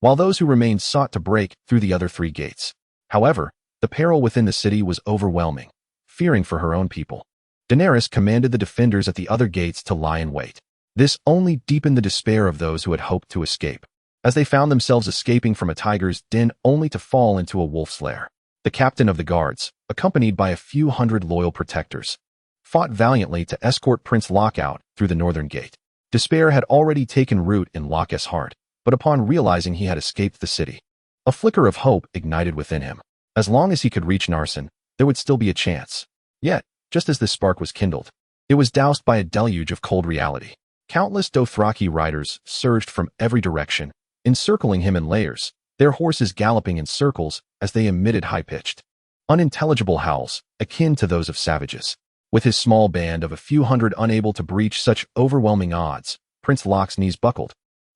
while those who remained sought to break through the other 3 gates. However, the peril within the city was overwhelming. Fearing for her own people, Daenerys commanded the defenders at the other gates to lie in wait. This only deepened the despair of those who had hoped to escape, as they found themselves escaping from a tiger's den only to fall into a wolf's lair. The captain of the guards, accompanied by a few hundred loyal protectors, fought valiantly to escort Prince Lockout through the northern gate. Despair had already taken root in Locke's heart, but upon realizing he had escaped the city, a flicker of hope ignited within him. As long as he could reach Narsen, there would still be a chance. Yet, just as this spark was kindled, it was doused by a deluge of cold reality. Countless Dothraki riders surged from every direction, encircling him in layers, their horses galloping in circles as they emitted high-pitched, unintelligible howls, akin to those of savages. With his small band of a few hundred unable to breach such overwhelming odds, Prince Locke's knees buckled,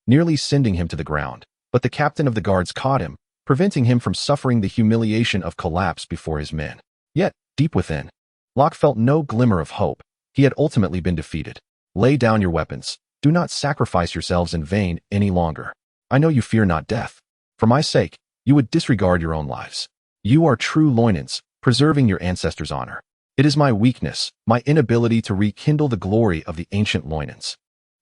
nearly sending him to the ground. But the captain of the guards caught him, preventing him from suffering the humiliation of collapse before his men. Yet, deep within, Locke felt no glimmer of hope. He had ultimately been defeated. "Lay down your weapons," Do not sacrifice yourselves in vain any longer. I know you fear not death. For my sake, you would disregard your own lives. You are true Loinans, preserving your ancestors' honor. It is my weakness, my inability to rekindle the glory of the ancient Loinans.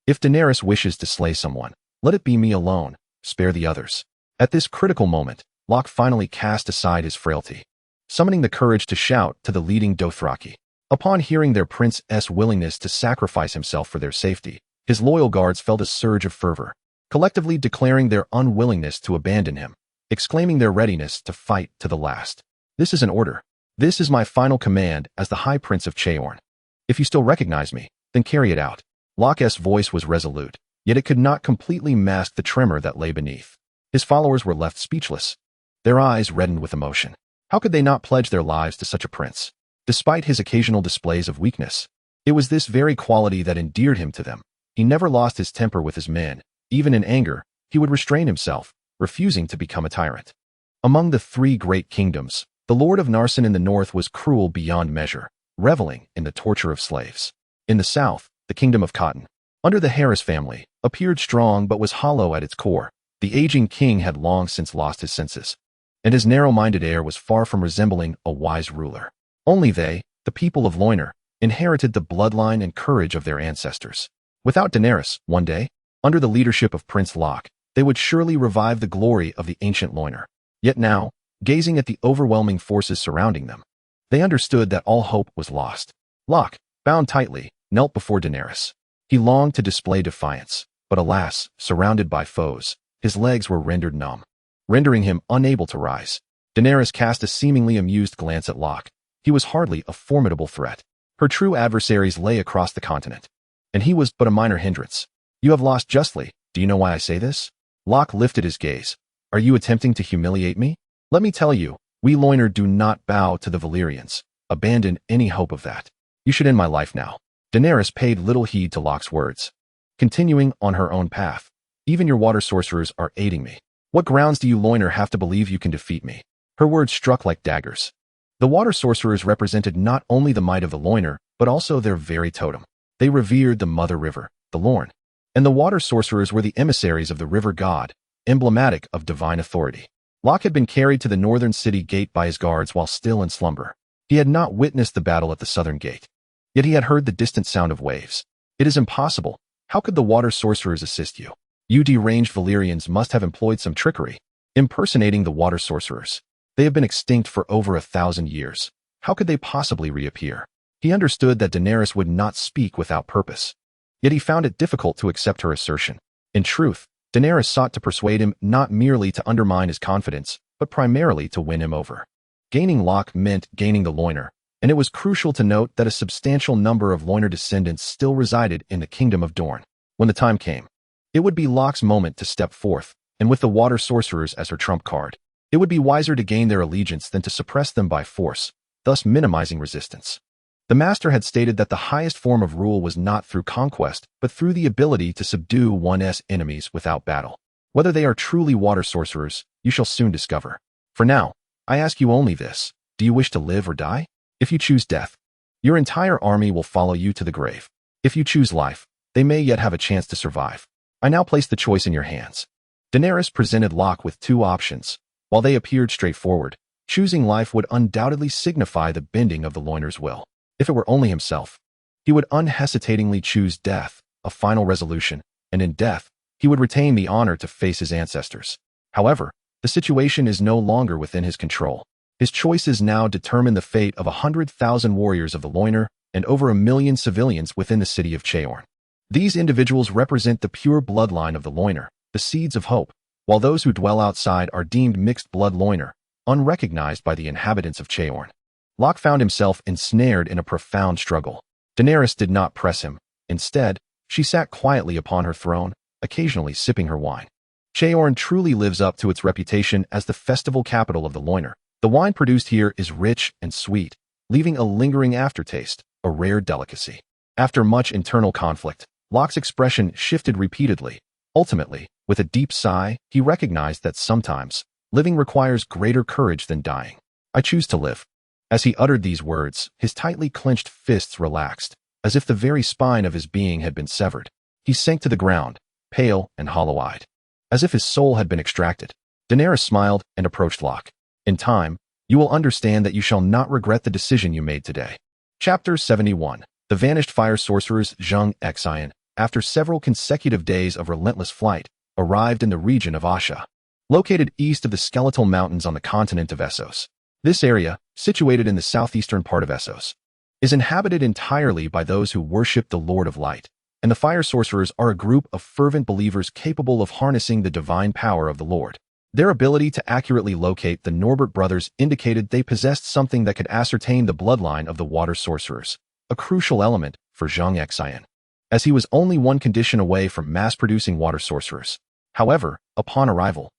If Daenerys wishes to slay someone, let it be me alone, spare the others. At this critical moment, Locke finally cast aside his frailty, summoning the courage to shout to the leading Dothraki. Upon hearing their prince's willingness to sacrifice himself for their safety, his loyal guards felt a surge of fervor, collectively declaring their unwillingness to abandon him, exclaiming their readiness to fight to the last. This is an order. This is my final command as the High Prince of Cheorn. If you still recognize me, then carry it out. Locke's voice was resolute, yet it could not completely mask the tremor that lay beneath. His followers were left speechless, their eyes reddened with emotion. How could they not pledge their lives to such a prince? Despite his occasional displays of weakness, it was this very quality that endeared him to them. He never lost his temper with his men. Even in anger, he would restrain himself, refusing to become a tyrant. Among the three great kingdoms, the Lord of Narsen in the north was cruel beyond measure, reveling in the torture of slaves. In the south, the kingdom of Cotton, under the Harris family, appeared strong but was hollow at its core. The aging king had long since lost his senses, and his narrow-minded heir was far from resembling a wise ruler. Only they, the people of Loinor, inherited the bloodline and courage of their ancestors. Without Daenerys, one day, under the leadership of Prince Locke, they would surely revive the glory of the ancient Loinor. Yet now, gazing at the overwhelming forces surrounding them, they understood that all hope was lost. Locke, bound tightly, knelt before Daenerys. He longed to display defiance, but alas, surrounded by foes, his legs were rendered numb, rendering him unable to rise. Daenerys cast a seemingly amused glance at Locke. He was hardly a formidable threat. Her true adversaries lay across the continent, and he was but a minor hindrance. You have lost justly. Do you know why I say this? Locke lifted his gaze. Are you attempting to humiliate me? Let me tell you, we Loinor do not bow to the Valyrians. Abandon any hope of that. You should end my life now. Daenerys paid little heed to Locke's words, continuing on her own path. Even your water sorcerers are aiding me. What grounds do you Loinor have to believe you can defeat me? Her words struck like daggers. The water sorcerers represented not only the might of the Loinor, but also their very totem. They revered the mother river, the Lorne, and the water sorcerers were the emissaries of the river god, emblematic of divine authority. Locke had been carried to the northern city gate by his guards while still in slumber. He had not witnessed the battle at the southern gate, yet he had heard the distant sound of waves. It is impossible. How could the water sorcerers assist you? You deranged Valyrians must have employed some trickery, impersonating the water sorcerers. They have been extinct for over 1,000 years. How could they possibly reappear? He understood that Daenerys would not speak without purpose, yet he found it difficult to accept her assertion. In truth, Daenerys sought to persuade him not merely to undermine his confidence, but primarily to win him over. Gaining Locke meant gaining the Loinor, and it was crucial to note that a substantial number of Loinor descendants still resided in the Kingdom of Dorne. When the time came, it would be Locke's moment to step forth, and with the water sorcerers as her trump card, it would be wiser to gain their allegiance than to suppress them by force, thus minimizing resistance. The Master had stated that the highest form of rule was not through conquest, but through the ability to subdue one's enemies without battle. Whether they are truly water sorcerers, you shall soon discover. For now, I ask you only this: do you wish to live or die? If you choose death, your entire army will follow you to the grave. If you choose life, they may yet have a chance to survive. I now place the choice in your hands. Daenerys presented Locke with two options. While they appeared straightforward, choosing life would undoubtedly signify the bending of the Loinor's will. If it were only himself, he would unhesitatingly choose death, a final resolution, and in death, he would retain the honor to face his ancestors. However, the situation is no longer within his control. His choices now determine the fate of 100,000 warriors of the Loinor and over 1 million civilians within the city of Cheorn. These individuals represent the pure bloodline of the Loinor, the seeds of hope, while those who dwell outside are deemed mixed-blood Loinor, unrecognized by the inhabitants of Cheorn. Locke found himself ensnared in a profound struggle. Daenerys did not press him. Instead, she sat quietly upon her throne, occasionally sipping her wine. Cheorn truly lives up to its reputation as the festival capital of the Loinor. The wine produced here is rich and sweet, leaving a lingering aftertaste, a rare delicacy. After much internal conflict, Locke's expression shifted repeatedly. Ultimately, with a deep sigh, he recognized that sometimes, living requires greater courage than dying. I choose to live. As he uttered these words, his tightly clenched fists relaxed, as if the very spine of his being had been severed. He sank to the ground, pale and hollow-eyed, as if his soul had been extracted. Daenerys smiled and approached Locke. In time, you will understand that you shall not regret the decision you made today. Chapter 71. The vanished fire sorcerers Zheng Xin, after several consecutive days of relentless flight, arrived in the region of Asha, located east of the Skeletal Mountains on the continent of Essos. This area, situated in the southeastern part of Essos, is inhabited entirely by those who worship the Lord of Light, and the fire sorcerers are a group of fervent believers capable of harnessing the divine power of the Lord. Their ability to accurately locate the Norbert brothers indicated they possessed something that could ascertain the bloodline of the water sorcerers, a crucial element for Zheng Xin, as he was only one condition away from mass-producing water sorcerers. However, upon arrival,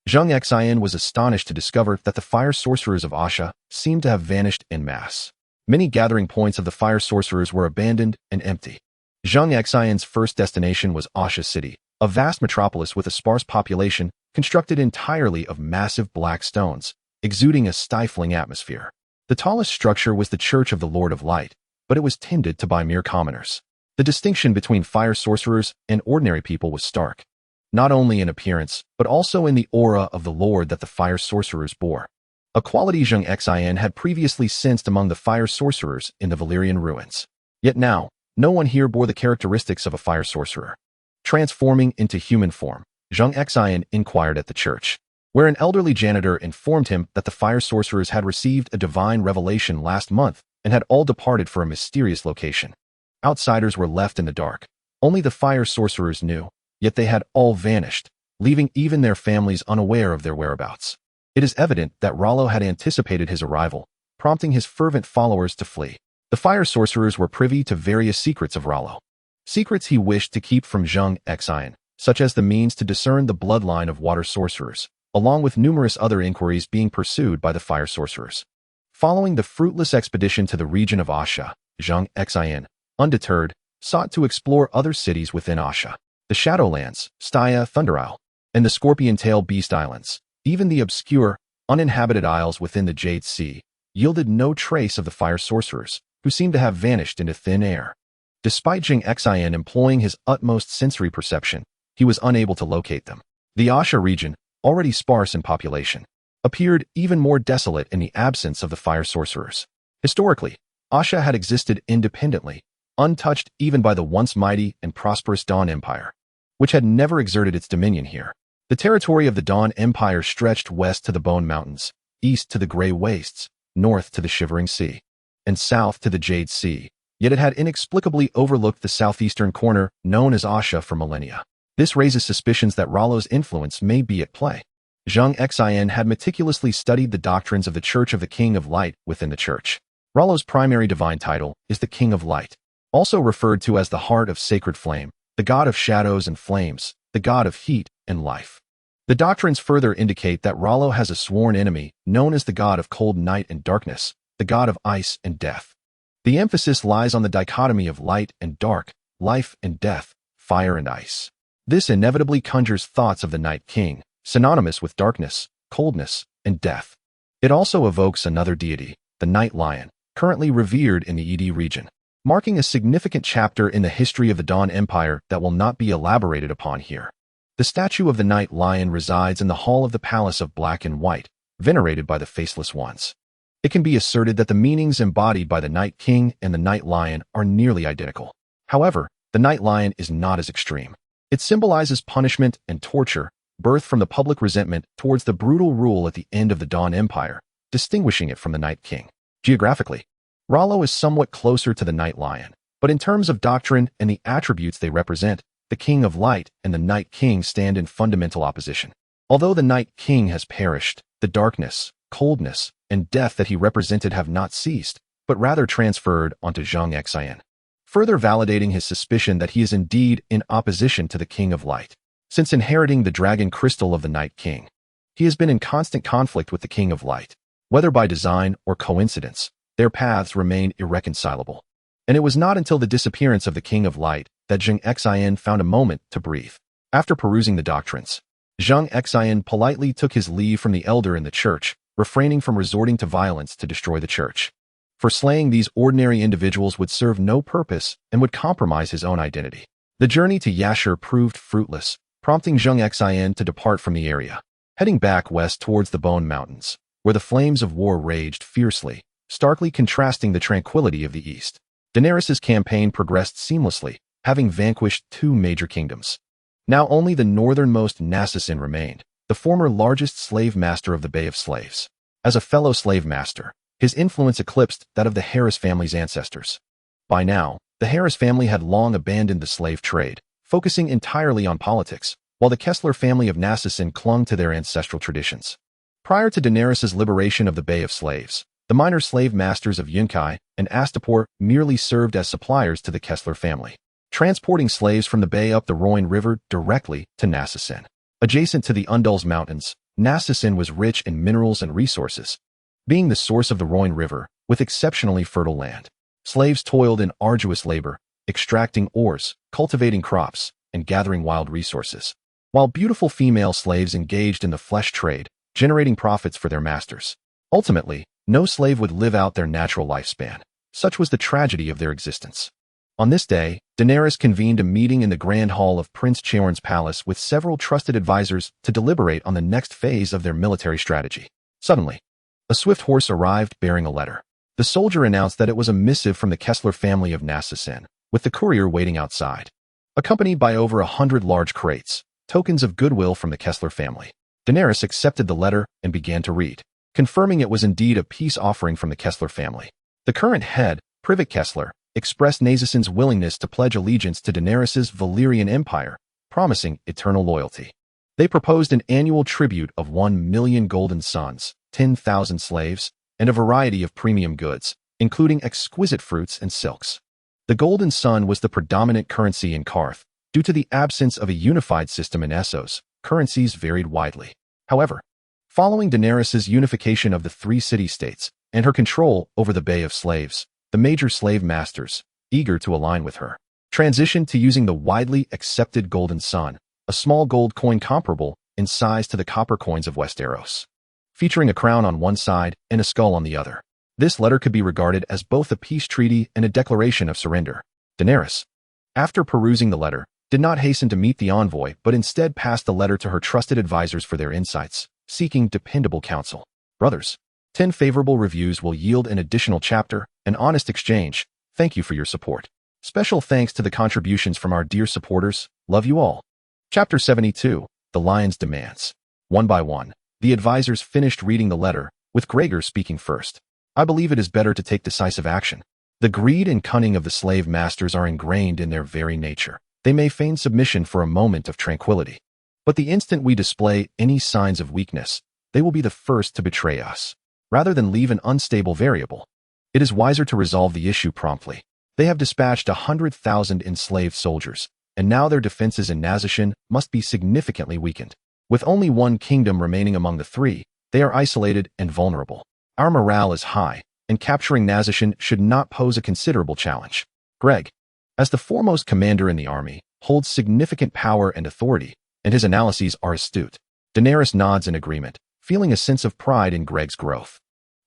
Zheng Xin was astonished to discover that the fire sorcerers of Asha seemed to have vanished en masse. Many gathering points of the fire sorcerers were abandoned and empty. Zheng Xin's first destination was Asha City, a vast metropolis with a sparse population constructed entirely of massive black stones, exuding a stifling atmosphere. The tallest structure was the Church of the Lord of Light, but it was tended to by mere commoners. The distinction between fire sorcerers and ordinary people was stark, not only in appearance, but also in the aura of the Lord that the fire sorcerers bore, a quality Zheng Xin had previously sensed among the fire sorcerers in the Valyrian ruins. Yet now, no one here bore the characteristics of a fire sorcerer. Transforming into human form, Zheng Xin inquired at the church, where an elderly janitor informed him that the fire sorcerers had received a divine revelation last month and had all departed for a mysterious location. Outsiders were left in the dark. Only the fire sorcerers knew, yet they had all vanished, leaving even their families unaware of their whereabouts. It is evident that Rollo had anticipated his arrival, prompting his fervent followers to flee. The fire sorcerers were privy to various secrets of Rollo, secrets he wished to keep from Zheng Xin, such as the means to discern the bloodline of water sorcerers, along with numerous other inquiries being pursued by the fire sorcerers. Following the fruitless expedition to the region of Asha, Zheng Xin, undeterred, sought to explore other cities within Asha. The Shadowlands, Stya, Thunder Isle, and the Scorpion Tail Beast Islands, even the obscure, uninhabited isles within the Jade Sea, yielded no trace of the fire sorcerers, who seemed to have vanished into thin air. Despite Zheng Xin employing his utmost sensory perception, he was unable to locate them. The Asha region, already sparse in population, appeared even more desolate in the absence of the fire sorcerers. Historically, Asha had existed independently, untouched even by the once mighty and prosperous Dawn Empire, which had never exerted its dominion here. The territory of the Dawn Empire stretched west to the Bone Mountains, east to the Grey Wastes, north to the Shivering Sea, and south to the Jade Sea, yet it had inexplicably overlooked the southeastern corner known as Asha for millennia. This raises suspicions that Rollo's influence may be at play. Zheng Xin had meticulously studied the doctrines of the Church of the King of Light within the church. Rollo's primary divine title is the King of Light, also referred to as the Heart of Sacred Flame, the God of Shadows and Flames, the God of Heat and Life. The doctrines further indicate that Rollo has a sworn enemy known as the God of Cold Night and Darkness, the God of Ice and Death. The emphasis lies on the dichotomy of light and dark, life and death, fire and ice. This inevitably conjures thoughts of the Night King, synonymous with darkness, coldness, and death. It also evokes another deity, the Night Lion, currently revered in the ED region, marking a significant chapter in the history of the Dawn Empire that will not be elaborated upon here. The statue of the Night Lion resides in the hall of the Palace of Black and White, venerated by the Faceless Ones. It can be asserted that the meanings embodied by the Night King and the Night Lion are nearly identical. However, the Night Lion is not as extreme. It symbolizes punishment and torture, birthed from the public resentment towards the brutal rule at the end of the Dawn Empire, distinguishing it from the Night King. Geographically, Rollo is somewhat closer to the Night Lion, but in terms of doctrine and the attributes they represent, the King of Light and the Night King stand in fundamental opposition. Although the Night King has perished, the darkness, coldness, and death that he represented have not ceased, but rather transferred onto Zheng Xin, further validating his suspicion that he is indeed in opposition to the King of Light. Since inheriting the dragon crystal of the Night King, he has been in constant conflict with the King of Light. Whether by design or coincidence, their paths remain irreconcilable. And it was not until the disappearance of the King of Light that Zheng Xin found a moment to breathe. After perusing the doctrines, Zheng Xin politely took his leave from the elder in the church, refraining from resorting to violence to destroy the church. For slaying these ordinary individuals would serve no purpose and would compromise his own identity. The journey to Yashur proved fruitless, prompting Zheng Xin to depart from the area. Heading back west towards the Bone Mountains, where the flames of war raged fiercely, starkly contrasting the tranquility of the east. Daenerys' campaign progressed seamlessly, having vanquished 2 major kingdoms. Now only the northernmost Narcissan remained, the former largest slave master of the Bay of Slaves. As a fellow slave master, his influence eclipsed that of the Harris family's ancestors. By now, the Harris family had long abandoned the slave trade, focusing entirely on politics, while the Kessler family of Narcissan clung to their ancestral traditions. Prior to Daenerys' liberation of the Bay of Slaves, the minor slave masters of Yunkai and Astapor merely served as suppliers to the Kessler family, transporting slaves from the bay up the Roine River directly to Narcissan. Adjacent to the Undul's Mountains, Narcissan was rich in minerals and resources, being the source of the Roine River, with exceptionally fertile land. Slaves toiled in arduous labor, extracting ores, cultivating crops, and gathering wild resources, while beautiful female slaves engaged in the flesh trade, generating profits for their masters. Ultimately, no slave would live out their natural lifespan. Such was the tragedy of their existence. On this day, Daenerys convened a meeting in the Grand Hall of Prince Cheorn's palace with several trusted advisors to deliberate on the next phase of their military strategy. Suddenly, a swift horse arrived bearing a letter. The soldier announced that it was a missive from the Kessler family of Narcissan, with the courier waiting outside. Accompanied by over 100 large crates, tokens of goodwill from the Kessler family. Daenerys accepted the letter and began to read, confirming it was indeed a peace offering from the Kessler family. The current head, Privy Kessler, expressed Narcissan's willingness to pledge allegiance to Daenerys' Valyrian Empire, promising eternal loyalty. They proposed an annual tribute of 1 million golden suns, 10,000 slaves, and a variety of premium goods, including exquisite fruits and silks. The golden sun was the predominant currency in Qarth. Due to the absence of a unified system in Essos, currencies varied widely. However, following Daenerys' unification of the 3 city-states and her control over the Bay of Slaves, the major slave masters, eager to align with her, transitioned to using the widely accepted golden sun, a small gold coin comparable in size to the copper coins of Westeros, featuring a crown on one side and a skull on the other. This letter could be regarded as both a peace treaty and a declaration of surrender. Daenerys, after perusing the letter, did not hasten to meet the envoy but instead passed the letter to her trusted advisors for their insights, seeking dependable counsel. Brothers, 10 favorable reviews will yield an additional chapter, an honest exchange. Thank you for your support. Special thanks to the contributions from our dear supporters. Love you all. Chapter 72, The Lion's Demands. One by one, the advisors finished reading the letter, with Gregor speaking first. I believe it is better to take decisive action. The greed and cunning of the slave masters are ingrained in their very nature. They may feign submission for a moment of tranquility, but the instant we display any signs of weakness, they will be the first to betray us. Rather than leave an unstable variable, it is wiser to resolve the issue promptly. They have dispatched 100,000 enslaved soldiers, and now their defenses in Narcissan must be significantly weakened. With only one kingdom remaining among the 3, they are isolated and vulnerable. Our morale is high, and capturing Narcissan should not pose a considerable challenge. Greg, as the foremost commander in the army, holds significant power and authority, and his analyses are astute. Daenerys nods in agreement, feeling a sense of pride in Greg's growth.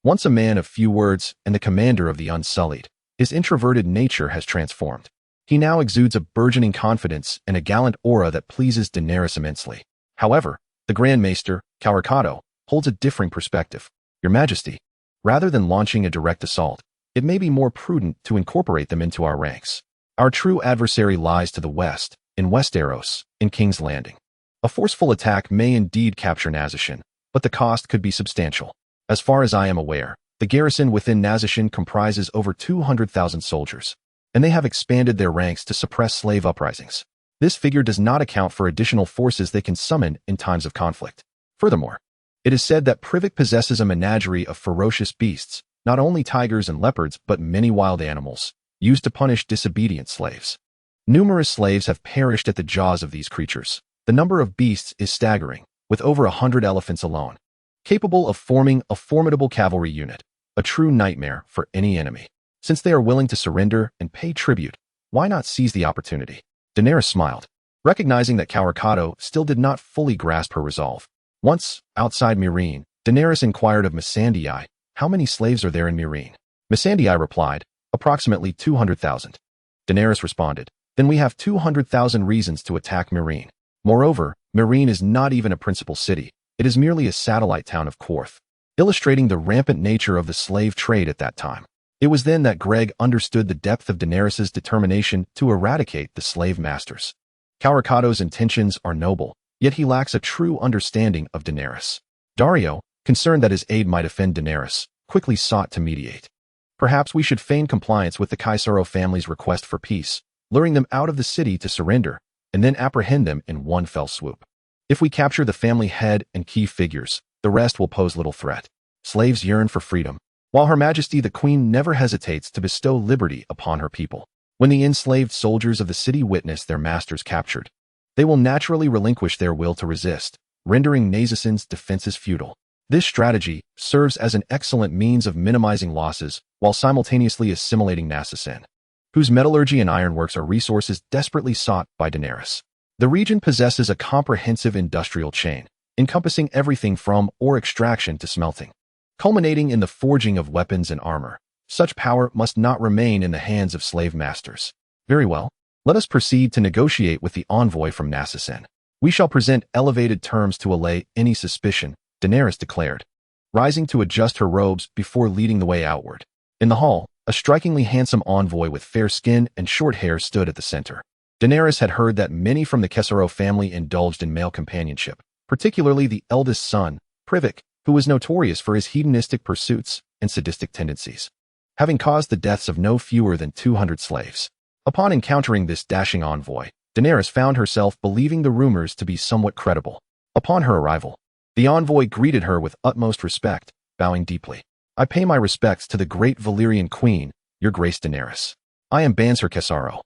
Once a man of few words and the commander of the Unsullied, his introverted nature has transformed. He now exudes a burgeoning confidence and a gallant aura that pleases Daenerys immensely. However, the Grand Maester, Cavalcado, holds a differing perspective. Your Majesty, rather than launching a direct assault, it may be more prudent to incorporate them into our ranks. Our true adversary lies to the west, in Westeros, in King's Landing. A forceful attack may indeed capture Narcissan, but the cost could be substantial. As far as I am aware, the garrison within Narcissan comprises over 200,000 soldiers, and they have expanded their ranks to suppress slave uprisings. This figure does not account for additional forces they can summon in times of conflict. Furthermore, it is said that Privik possesses a menagerie of ferocious beasts, not only tigers and leopards but many wild animals, used to punish disobedient slaves. Numerous slaves have perished at the jaws of these creatures. The number of beasts is staggering, with over 100 elephants alone, capable of forming a formidable cavalry unit, a true nightmare for any enemy. Since they are willing to surrender and pay tribute, why not seize the opportunity? Daenerys smiled, recognizing that Cavalcado still did not fully grasp her resolve. Once, outside Meereen, Daenerys inquired of Missandei, how many slaves are there in Meereen? Missandei replied, approximately 200,000. Daenerys responded, then we have 200,000 reasons to attack Meereen. Moreover, Meereen is not even a principal city. It is merely a satellite town of Korth, illustrating the rampant nature of the slave trade at that time. It was then that Greg understood the depth of Daenerys' determination to eradicate the slave masters. Cavalcado's intentions are noble, yet he lacks a true understanding of Daenerys. Daario, concerned that his aide might offend Daenerys, quickly sought to mediate. Perhaps we should feign compliance with the Caesaro family's request for peace, luring them out of the city to surrender, and then apprehend them in one fell swoop. If we capture the family head and key figures, the rest will pose little threat. Slaves yearn for freedom, while Her Majesty the Queen never hesitates to bestow liberty upon her people. When the enslaved soldiers of the city witness their masters captured, they will naturally relinquish their will to resist, rendering Nazacin's defenses futile. This strategy serves as an excellent means of minimizing losses while simultaneously assimilating Nazacin, whose metallurgy and ironworks are resources desperately sought by Daenerys. The region possesses a comprehensive industrial chain, encompassing everything from ore extraction to smelting, culminating in the forging of weapons and armor. Such power must not remain in the hands of slave masters. Very well, let us proceed to negotiate with the envoy from Nazacin. We shall present elevated terms to allay any suspicion, Daenerys declared, rising to adjust her robes before leading the way outward. In the hall, a strikingly handsome envoy with fair skin and short hair stood at the center. Daenerys had heard that many from the Caesaro family indulged in male companionship, particularly the eldest son, Privik, who was notorious for his hedonistic pursuits and sadistic tendencies, having caused the deaths of no fewer than 200 slaves. Upon encountering this dashing envoy, Daenerys found herself believing the rumors to be somewhat credible. Upon her arrival, the envoy greeted her with utmost respect, bowing deeply. I pay my respects to the great Valyrian queen, your grace Daenerys. I am Banser Caesaro,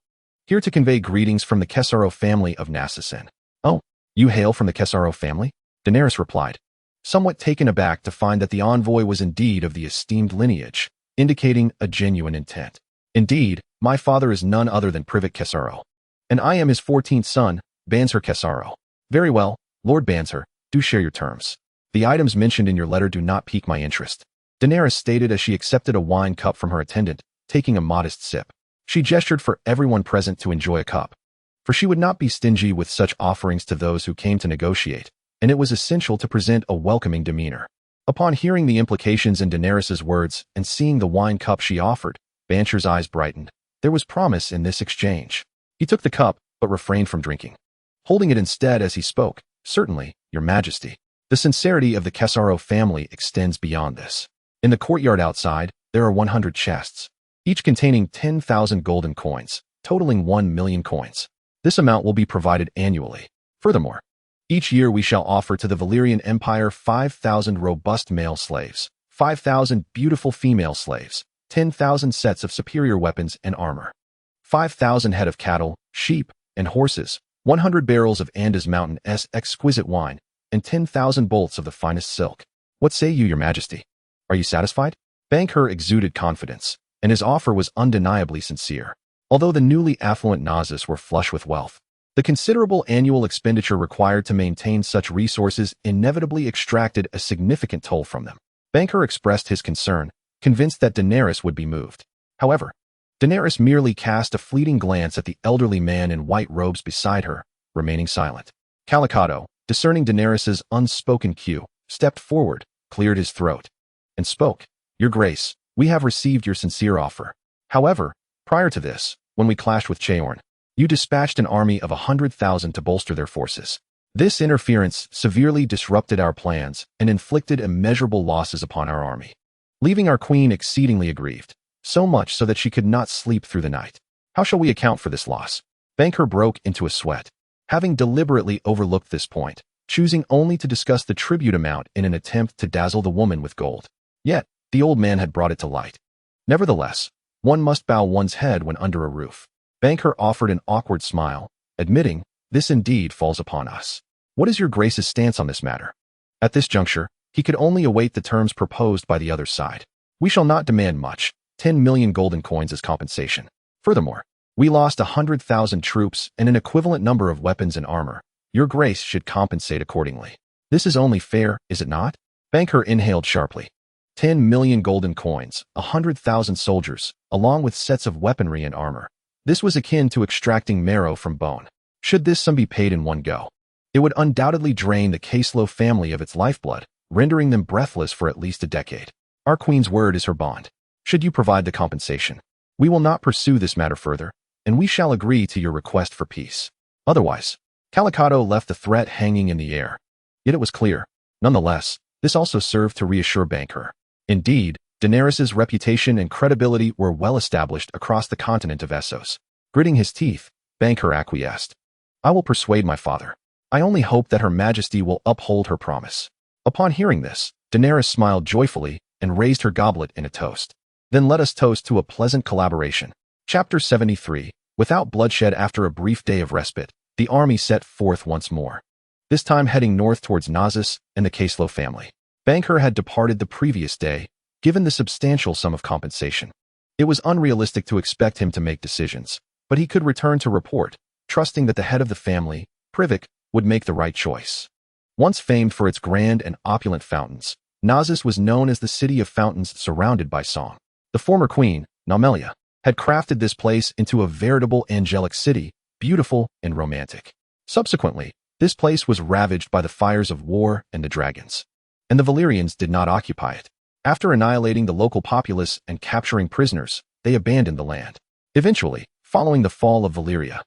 here to convey greetings from the Caesaro family of Nazacin. Oh, you hail from the Caesaro family? Daenerys replied, somewhat taken aback to find that the envoy was indeed of the esteemed lineage, indicating a genuine intent. Indeed, my father is none other than Privik Caesaro, and I am his 14th son, Banser Caesaro. Very well, Lord Banser, do share your terms. The items mentioned in your letter do not pique my interest, Daenerys stated as she accepted a wine cup from her attendant, taking a modest sip. She gestured for everyone present to enjoy a cup, for she would not be stingy with such offerings to those who came to negotiate, and it was essential to present a welcoming demeanor. Upon hearing the implications in Daenerys's words and seeing the wine cup she offered, Banser's eyes brightened. There was promise in this exchange. He took the cup, but refrained from drinking, holding it instead as he spoke. Certainly, your majesty. The sincerity of the Caesaro family extends beyond this. In the courtyard outside, there are 100 chests, each containing 10,000 golden coins, totaling 1 million coins. This amount will be provided annually. Furthermore, each year we shall offer to the Valyrian Empire 5,000 robust male slaves, 5,000 beautiful female slaves, 10,000 sets of superior weapons and armor, 5,000 head of cattle, sheep, and horses, 100 barrels of Andes Mountain's exquisite wine, and 10,000 bolts of the finest silk. What say you, your majesty? Are you satisfied? Banker exuded confidence, and his offer was undeniably sincere. Although the newly affluent Nazis were flush with wealth, the considerable annual expenditure required to maintain such resources inevitably extracted a significant toll from them. Banker expressed his concern, convinced that Daenerys would be moved. However, Daenerys merely cast a fleeting glance at the elderly man in white robes beside her, remaining silent. Calicado, discerning Daenerys's unspoken cue, stepped forward, cleared his throat, and spoke. Your Grace, we have received your sincere offer. However, prior to this, when we clashed with Cheorn, you dispatched an army of 100,000 to bolster their forces. This interference severely disrupted our plans and inflicted immeasurable losses upon our army, leaving our queen exceedingly aggrieved, so much so that she could not sleep through the night. How shall we account for this loss? Banker broke into a sweat, having deliberately overlooked this point, choosing only to discuss the tribute amount in an attempt to dazzle the woman with gold. Yet, the old man had brought it to light. Nevertheless, one must bow one's head when under a roof. Banker offered an awkward smile, admitting, this indeed falls upon us. What is your Grace's stance on this matter? At this juncture, he could only await the terms proposed by the other side. We shall not demand much, 10 million golden coins as compensation. Furthermore, we lost 100,000 troops and an equivalent number of weapons and armor. Your Grace should compensate accordingly. This is only fair, is it not? Banker inhaled sharply. 10 million golden coins, 100,000 soldiers, along with sets of weaponry and armor. This was akin to extracting marrow from bone. Should this sum be paid in one go, it would undoubtedly drain the Caslow family of its lifeblood, rendering them breathless for at least a decade. Our queen's word is her bond. Should you provide the compensation, we will not pursue this matter further, and we shall agree to your request for peace. Otherwise, Calicato left the threat hanging in the air. Yet it was clear. Nonetheless, this also served to reassure Banker. Indeed, Daenerys's reputation and credibility were well established across the continent of Essos. Gritting his teeth, Banker acquiesced. I will persuade my father. I only hope that Her Majesty will uphold her promise. Upon hearing this, Daenerys smiled joyfully and raised her goblet in a toast. Then let us toast to a pleasant collaboration. Chapter 73. Without bloodshed. After a brief day of respite, the army set forth once more. This time heading north towards Nazus and the Caslow family. Banker had departed the previous day, given the substantial sum of compensation. It was unrealistic to expect him to make decisions, but he could return to report, trusting that the head of the family, Privik, would make the right choice. Once famed for its grand and opulent fountains, Nazus was known as the city of fountains surrounded by song. The former queen, Naumelia, had crafted this place into a veritable angelic city, beautiful and romantic. Subsequently, this place was ravaged by the fires of war and the dragons, and the Valyrians did not occupy it. After annihilating the local populace and capturing prisoners, they abandoned the land. Eventually, following the fall of Valyria,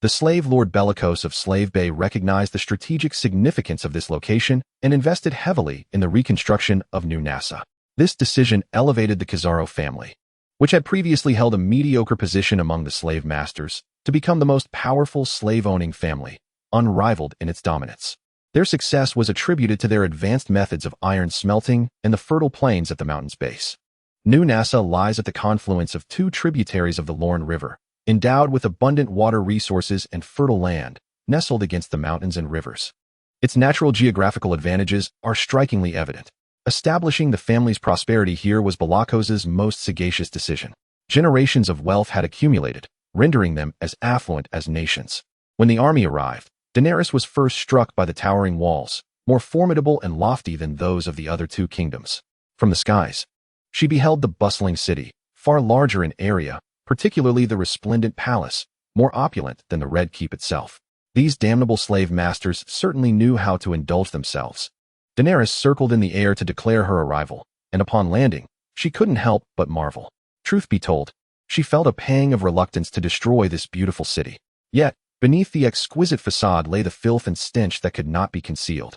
the slave lord Bellicose of Slave Bay recognized the strategic significance of this location and invested heavily in the reconstruction of New Nassa. This decision elevated the Khazaro family, which had previously held a mediocre position among the slave masters, to become the most powerful slave-owning family, unrivaled in its dominance. Their success was attributed to their advanced methods of iron smelting and the fertile plains at the mountain's base. New Nassa lies at the confluence of two tributaries of the Lorne River, endowed with abundant water resources and fertile land, nestled against the mountains and rivers. Its natural geographical advantages are strikingly evident. Establishing the family's prosperity here was Bellicos's most sagacious decision. Generations of wealth had accumulated, rendering them as affluent as nations. When the army arrived, Daenerys was first struck by the towering walls, more formidable and lofty than those of the other two kingdoms. From the skies, she beheld the bustling city, far larger in area, particularly the resplendent palace, more opulent than the Red Keep itself. These damnable slave masters certainly knew how to indulge themselves. Daenerys circled in the air to declare her arrival, and upon landing, she couldn't help but marvel. Truth be told, she felt a pang of reluctance to destroy this beautiful city. Yet, beneath the exquisite facade lay the filth and stench that could not be concealed.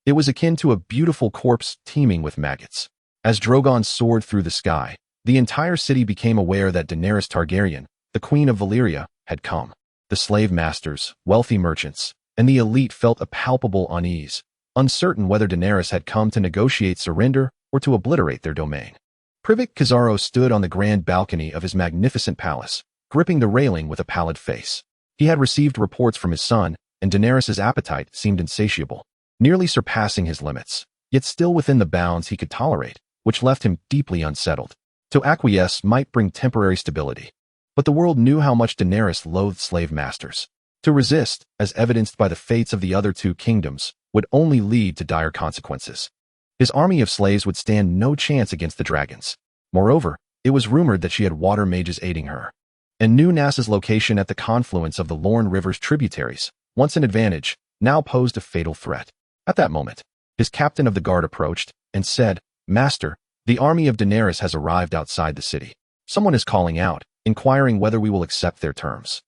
It was akin to a beautiful corpse teeming with maggots. As Drogon soared through the sky, the entire city became aware that Daenerys Targaryen, the Queen of Valyria, had come. The slave masters, wealthy merchants, and the elite felt a palpable unease, uncertain whether Daenerys had come to negotiate surrender or to obliterate their domain. Privik Khazaro stood on the grand balcony of his magnificent palace, gripping the railing with a pallid face. He had received reports from his son, and Daenerys's appetite seemed insatiable, nearly surpassing his limits, yet still within the bounds he could tolerate, which left him deeply unsettled. To acquiesce might bring temporary stability, but the world knew how much Daenerys loathed slave masters. To resist, as evidenced by the fates of the other two kingdoms, would only lead to dire consequences. His army of slaves would stand no chance against the dragons. Moreover, it was rumored that she had water mages aiding her. And New Nassa's location at the confluence of the Lorne River's tributaries, once an advantage, now posed a fatal threat. At that moment, his captain of the guard approached and said, "Master, the army of Daenerys has arrived outside the city. Someone is calling out, inquiring whether we will accept their terms.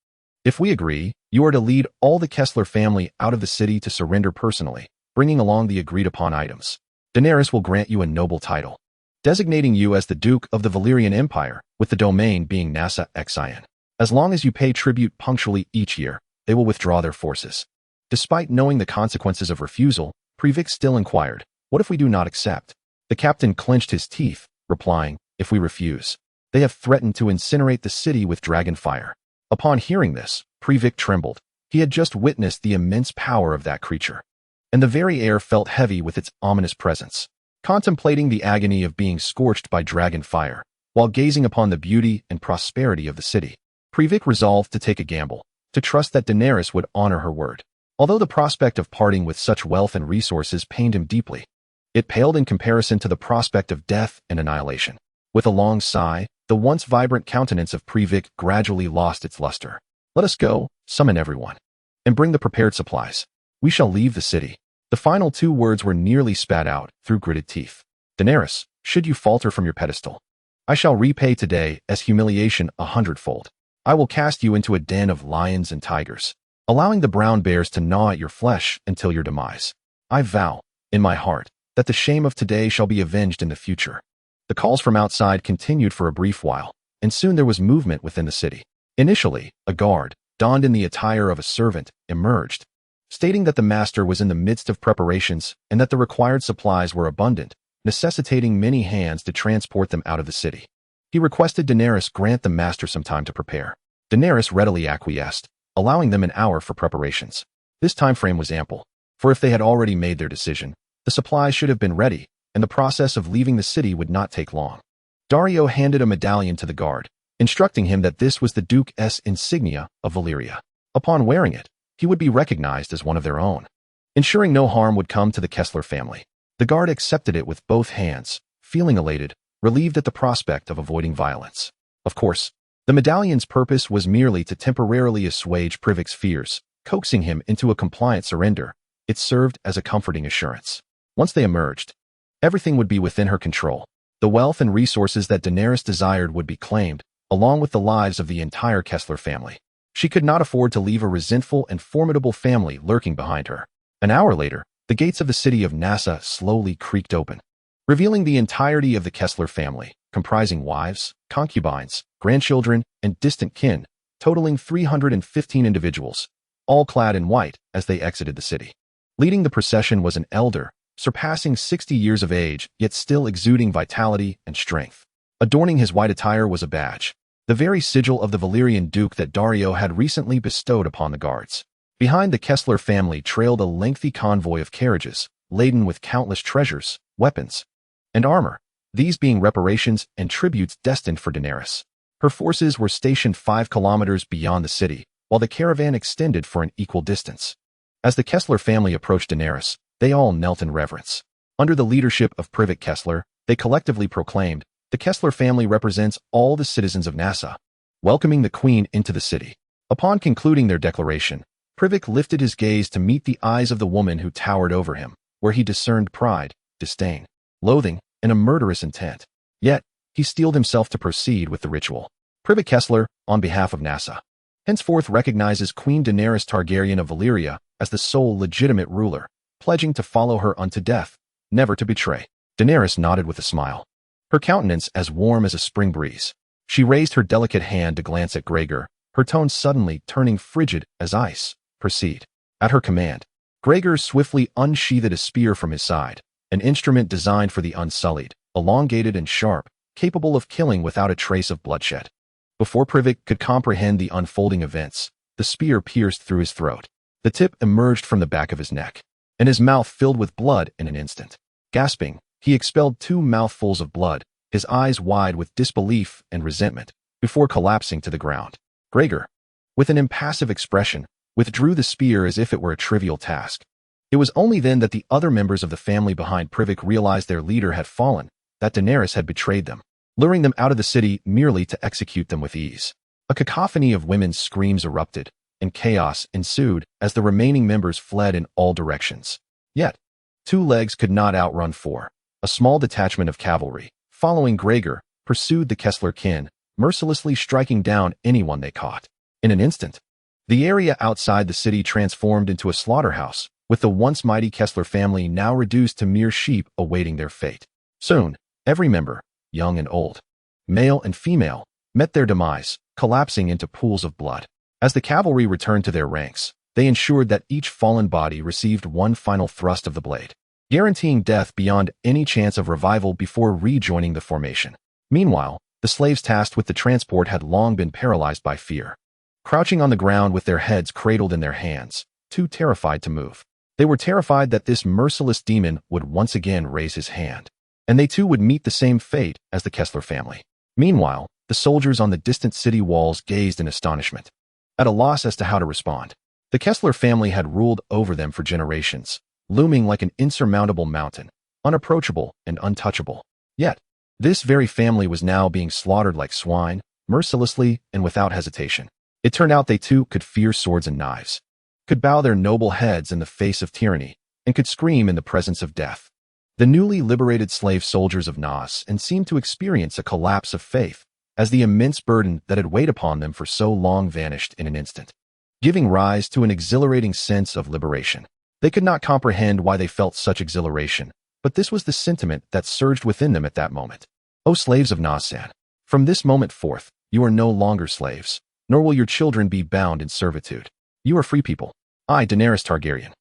If we agree, you are to lead all the Kessler family out of the city to surrender personally, bringing along the agreed-upon items. Daenerys will grant you a noble title, designating you as the Duke of the Valyrian Empire, with the domain being Nassa Xian. As long as you pay tribute punctually each year, they will withdraw their forces." Despite knowing the consequences of refusal, Privik still inquired, "What if we do not accept?" The captain clenched his teeth, replying, "If we refuse, they have threatened to incinerate the city with dragon fire." Upon hearing this, Privik trembled. He had just witnessed the immense power of that creature, and the very air felt heavy with its ominous presence. Contemplating the agony of being scorched by dragon fire, while gazing upon the beauty and prosperity of the city, Privik resolved to take a gamble, to trust that Daenerys would honor her word. Although the prospect of parting with such wealth and resources pained him deeply, it paled in comparison to the prospect of death and annihilation. With a long sigh, the once vibrant countenance of Privik gradually lost its luster. "Let us go, summon everyone, and bring the prepared supplies. We shall leave the city." The final two words were nearly spat out through gritted teeth. "Daenerys, should you falter from your pedestal, I shall repay today as humiliation 100-fold. I will cast you into a den of lions and tigers, allowing the brown bears to gnaw at your flesh until your demise. I vow, in my heart, that the shame of today shall be avenged in the future." The calls from outside continued for a brief while, and soon there was movement within the city. Initially, a guard, donned in the attire of a servant, emerged, stating that the master was in the midst of preparations and that the required supplies were abundant, necessitating many hands to transport them out of the city. He requested Daenerys grant the master some time to prepare. Daenerys readily acquiesced, allowing them an hour for preparations. This time frame was ample, for if they had already made their decision, the supplies should have been ready, and the process of leaving the city would not take long. Daario handed a medallion to the guard, instructing him that this was the Duke's insignia of Valyria. Upon wearing it, he would be recognized as one of their own, ensuring no harm would come to the Kessler family. The guard accepted it with both hands, feeling elated, relieved at the prospect of avoiding violence. Of course, the medallion's purpose was merely to temporarily assuage Privik's fears, coaxing him into a compliant surrender. It served as a comforting assurance. Once they emerged, everything would be within her control. The wealth and resources that Daenerys desired would be claimed, along with the lives of the entire Kessler family. She could not afford to leave a resentful and formidable family lurking behind her. An hour later, the gates of the city of Nassa slowly creaked open, revealing the entirety of the Kessler family, comprising wives, concubines, grandchildren, and distant kin, totaling 315 individuals, all clad in white as they exited the city. Leading the procession was an elder, surpassing 60 years of age, yet still exuding vitality and strength. Adorning his white attire was a badge, the very sigil of the Valyrian Duke that Daario had recently bestowed upon the guards. Behind the Kessler family trailed a lengthy convoy of carriages, laden with countless treasures, weapons, and armor, these being reparations and tributes destined for Daenerys. Her forces were stationed 5 kilometers beyond the city, while the caravan extended for an equal distance. As the Kessler family approached Daenerys, they all knelt in reverence. Under the leadership of Privik Kessler, they collectively proclaimed, "The Kessler family represents all the citizens of Nassa," welcoming the queen into the city. Upon concluding their declaration, Privik lifted his gaze to meet the eyes of the woman who towered over him, where he discerned pride, disdain, loathing, and a murderous intent. Yet, he steeled himself to proceed with the ritual. Privik Kessler, on behalf of Nassa, henceforth recognizes Queen Daenerys Targaryen of Valyria as the sole legitimate ruler, pledging to follow her unto death, never to betray. Daenerys nodded with a smile, her countenance as warm as a spring breeze. She raised her delicate hand to glance at Gregor, her tone suddenly turning frigid as ice. "Proceed." At her command, Gregor swiftly unsheathed a spear from his side, an instrument designed for the unsullied, elongated and sharp, capable of killing without a trace of bloodshed. Before Privik could comprehend the unfolding events, the spear pierced through his throat. The tip emerged from the back of his neck, and his mouth filled with blood in an instant. Gasping, he expelled 2 mouthfuls of blood, his eyes wide with disbelief and resentment, before collapsing to the ground. Gregor, with an impassive expression, withdrew the spear as if it were a trivial task. It was only then that the other members of the family behind Privik realized their leader had fallen, that Daenerys had betrayed them, luring them out of the city merely to execute them with ease. A cacophony of women's screams erupted, and chaos ensued as the remaining members fled in all directions. Yet, 2 legs could not outrun 4. A small detachment of cavalry, following Gregor, pursued the Kessler kin, mercilessly striking down anyone they caught. In an instant, the area outside the city transformed into a slaughterhouse, with the once mighty Kessler family now reduced to mere sheep awaiting their fate. Soon, every member, young and old, male and female, met their demise, collapsing into pools of blood. As the cavalry returned to their ranks, they ensured that each fallen body received one final thrust of the blade, guaranteeing death beyond any chance of revival before rejoining the formation. Meanwhile, the slaves tasked with the transport had long been paralyzed by fear, crouching on the ground with their heads cradled in their hands, too terrified to move. They were terrified that this merciless demon would once again raise his hand, and they too would meet the same fate as the Kessler family. Meanwhile, the soldiers on the distant city walls gazed in astonishment, at a loss as to how to respond. The Kessler family had ruled over them for generations, looming like an insurmountable mountain, unapproachable and untouchable. Yet, This very family was now being slaughtered like swine, mercilessly and without hesitation. It turned out they too could fear swords and knives, could bow their noble heads in the face of tyranny, and could scream in the presence of death. The newly liberated slave soldiers of Nas and seemed to experience a collapse of faith, as the immense burden that had weighed upon them for so long vanished in an instant, giving rise to an exhilarating sense of liberation. They could not comprehend why they felt such exhilaration, but this was the sentiment that surged within them at that moment. O slaves of Nasan, from this moment forth, you are no longer slaves, nor will your children be bound in servitude. You are free people. I, Daenerys Targaryen,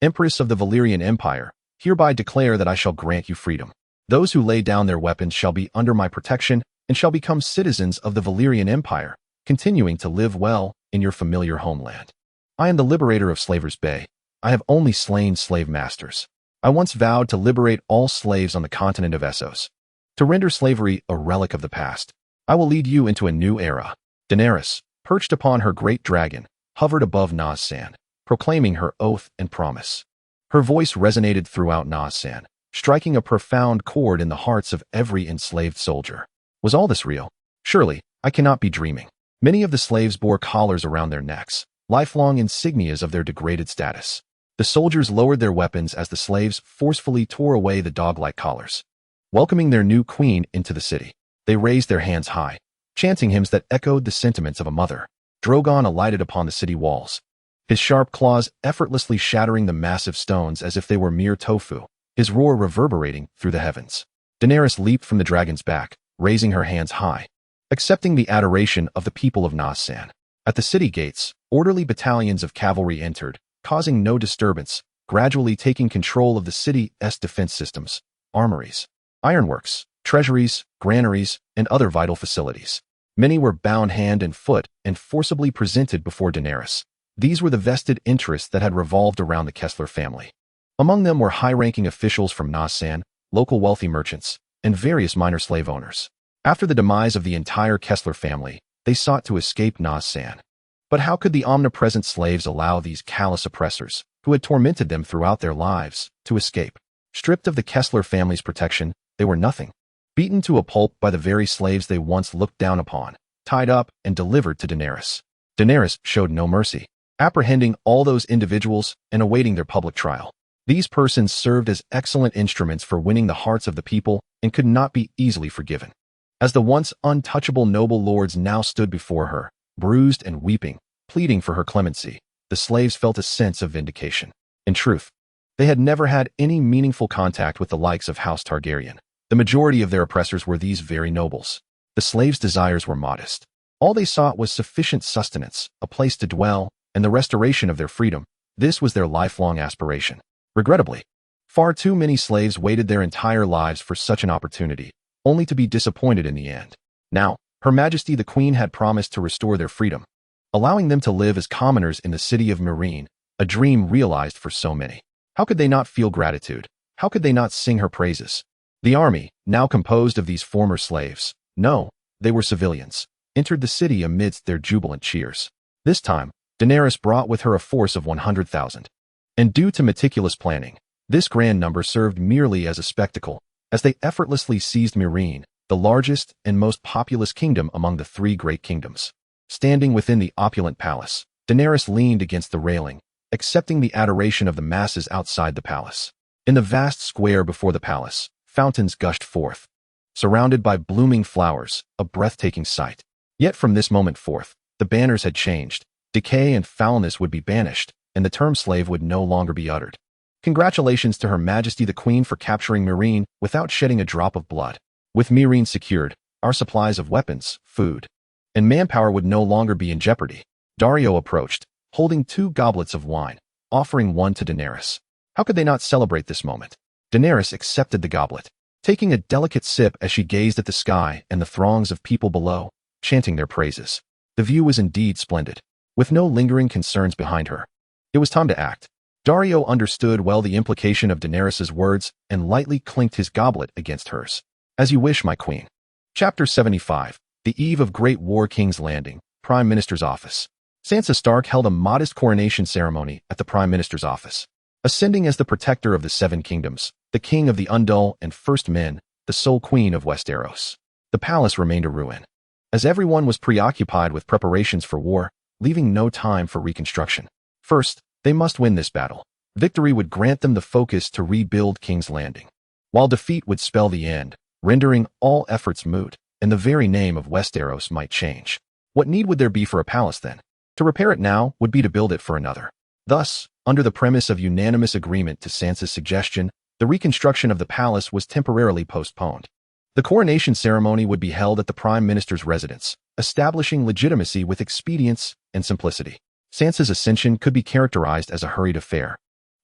Empress of the Valyrian Empire, hereby declare that I shall grant you freedom. Those who lay down their weapons shall be under my protection and shall become citizens of the Valyrian Empire, continuing to live well in your familiar homeland. I am the liberator of Slavers Bay. I have only slain slave masters. I once vowed to liberate all slaves on the continent of Essos, to render slavery a relic of the past. I will lead you into a new era. Daenerys, perched upon her great dragon, hovered above Nasan, proclaiming her oath and promise. Her voice resonated throughout Nasan, striking a profound chord in the hearts of every enslaved soldier. Was all this real? Surely, I cannot be dreaming. Many of the slaves bore collars around their necks, lifelong insignias of their degraded status. The soldiers lowered their weapons as the slaves forcefully tore away the dog-like collars. Welcoming their new queen into the city, they raised their hands high, chanting hymns that echoed the sentiments of a mother. Drogon alighted upon the city walls, his sharp claws effortlessly shattering the massive stones as if they were mere tofu, his roar reverberating through the heavens. Daenerys leaped from the dragon's back, raising her hands high, accepting the adoration of the people of Nasan. At the city gates, orderly battalions of cavalry entered, causing no disturbance, gradually taking control of the city's defense systems, armories, ironworks, treasuries, granaries, and other vital facilities. Many were bound hand and foot and forcibly presented before Daenerys. These were the vested interests that had revolved around the Kessler family. Among them were high-ranking officials from Nasan, local wealthy merchants, and various minor slave owners. After the demise of the entire Kessler family, they sought to escape Nasan. But how could the omnipresent slaves allow these callous oppressors, who had tormented them throughout their lives, to escape? Stripped of the Kessler family's protection, they were nothing. Beaten to a pulp by the very slaves they once looked down upon, tied up and delivered to Daenerys. Daenerys showed no mercy, apprehending all those individuals and awaiting their public trial. These persons served as excellent instruments for winning the hearts of the people and could not be easily forgiven. As the once untouchable noble lords now stood before her, bruised and weeping, pleading for her clemency, the slaves felt a sense of vindication. In truth, they had never had any meaningful contact with the likes of House Targaryen. The majority of their oppressors were these very nobles. The slaves' desires were modest. All they sought was sufficient sustenance, a place to dwell, and the restoration of their freedom. This was their lifelong aspiration. Regrettably, far too many slaves waited their entire lives for such an opportunity, only to be disappointed in the end. Now, Her Majesty the Queen had promised to restore their freedom, allowing them to live as commoners in the city of Meereen, a dream realized for so many. How could they not feel gratitude? How could they not sing her praises? The army, now composed of these former slaves, no, they were civilians, entered the city amidst their jubilant cheers. This time, Daenerys brought with her a force of 100,000. And due to meticulous planning, this grand number served merely as a spectacle, as they effortlessly seized Meereen, the largest and most populous kingdom among the three great kingdoms. Standing within the opulent palace, Daenerys leaned against the railing, accepting the adoration of the masses outside the palace. In the vast square before the palace, fountains gushed forth, surrounded by blooming flowers, a breathtaking sight. Yet from this moment forth, the banners had changed. Decay and foulness would be banished, and the term slave would no longer be uttered. Congratulations to Her Majesty the Queen for capturing Meereen without shedding a drop of blood. With Meereen secured, our supplies of weapons, food, and manpower would no longer be in jeopardy. Daario approached, holding 2 goblets of wine, offering one to Daenerys. How could they not celebrate this moment? Daenerys accepted the goblet, taking a delicate sip as she gazed at the sky and the throngs of people below, chanting their praises. The view was indeed splendid, with no lingering concerns behind her. It was time to act. Daario understood well the implication of Daenerys' words and lightly clinked his goblet against hers. As you wish, my queen. Chapter 75. The eve of Great War King's Landing, Prime Minister's Office. Sansa Stark held a modest coronation ceremony at the Prime Minister's office. Ascending as the protector of the Seven Kingdoms, the king of the Undull and First Men, the sole queen of Westeros. The palace remained a ruin, as everyone was preoccupied with preparations for war, leaving no time for reconstruction. First, they must win this battle. Victory would grant them the focus to rebuild King's Landing, while defeat would spell the end, rendering all efforts moot, and the very name of Westeros might change. What need would there be for a palace then? To repair it now would be to build it for another. Thus, under the premise of unanimous agreement to Sansa's suggestion, the reconstruction of the palace was temporarily postponed. The coronation ceremony would be held at the Prime Minister's residence, establishing legitimacy with expedience and simplicity. Sansa's ascension could be characterized as a hurried affair,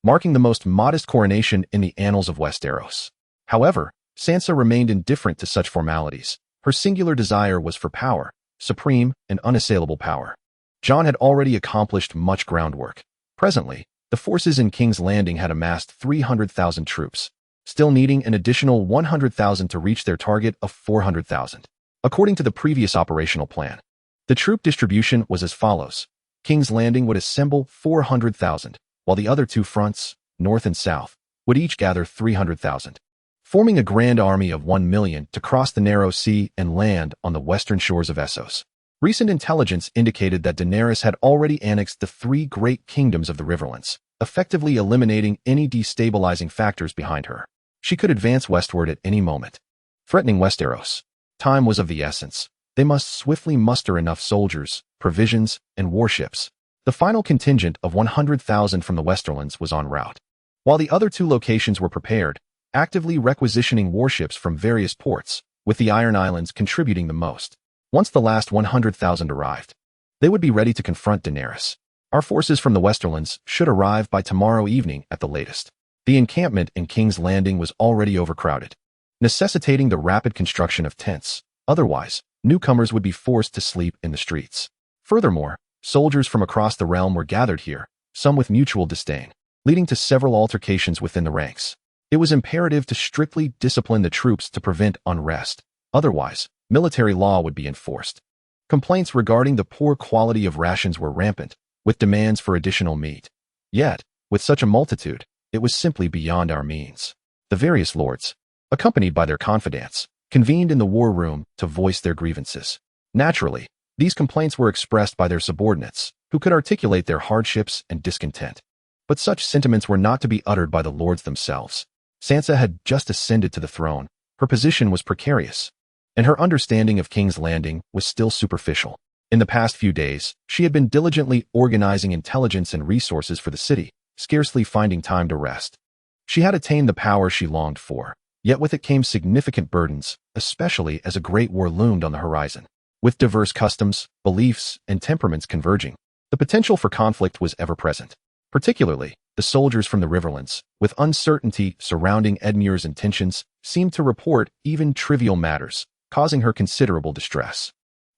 marking the most modest coronation in the annals of Westeros. However, Sansa remained indifferent to such formalities. Her singular desire was for power, supreme and unassailable power. Jon had already accomplished much groundwork. Presently, the forces in King's Landing had amassed 300,000 troops, still needing an additional 100,000 to reach their target of 400,000. According to the previous operational plan, the troop distribution was as follows. King's Landing would assemble 400,000, while the other two fronts, north and south, would each gather 300,000, forming a grand army of 1 million to cross the narrow sea and land on the western shores of Essos. Recent intelligence indicated that Daenerys had already annexed the 3 great kingdoms of the Riverlands, effectively eliminating any destabilizing factors behind her. She could advance westward at any moment, threatening Westeros. Time was of the essence. They must swiftly muster enough soldiers, provisions, and warships. The final contingent of 100,000 from the Westerlands was en route, while the other 2 locations were prepared, actively requisitioning warships from various ports, with the Iron Islands contributing the most. Once the last 100,000 arrived, they would be ready to confront Daenerys. Our forces from the Westerlands should arrive by tomorrow evening at the latest. The encampment in King's Landing was already overcrowded, necessitating the rapid construction of tents. Otherwise, newcomers would be forced to sleep in the streets. Furthermore, soldiers from across the realm were gathered here, some with mutual disdain, leading to several altercations within the ranks. It was imperative to strictly discipline the troops to prevent unrest. Otherwise, military law would be enforced. Complaints regarding the poor quality of rations were rampant, with demands for additional meat. Yet, with such a multitude, it was simply beyond our means. The various lords, accompanied by their confidants, convened in the war room to voice their grievances. Naturally, these complaints were expressed by their subordinates, who could articulate their hardships and discontent. But such sentiments were not to be uttered by the lords themselves. Sansa had just ascended to the throne. Her position was precarious, and her understanding of King's Landing was still superficial. In the past few days, she had been diligently organizing intelligence and resources for the city, scarcely finding time to rest. She had attained the power she longed for, yet with it came significant burdens, especially as a great war loomed on the horizon. With diverse customs, beliefs, and temperaments converging, the potential for conflict was ever present. Particularly, the soldiers from the Riverlands, with uncertainty surrounding Edmure's intentions, seemed to report even trivial matters, causing her considerable distress.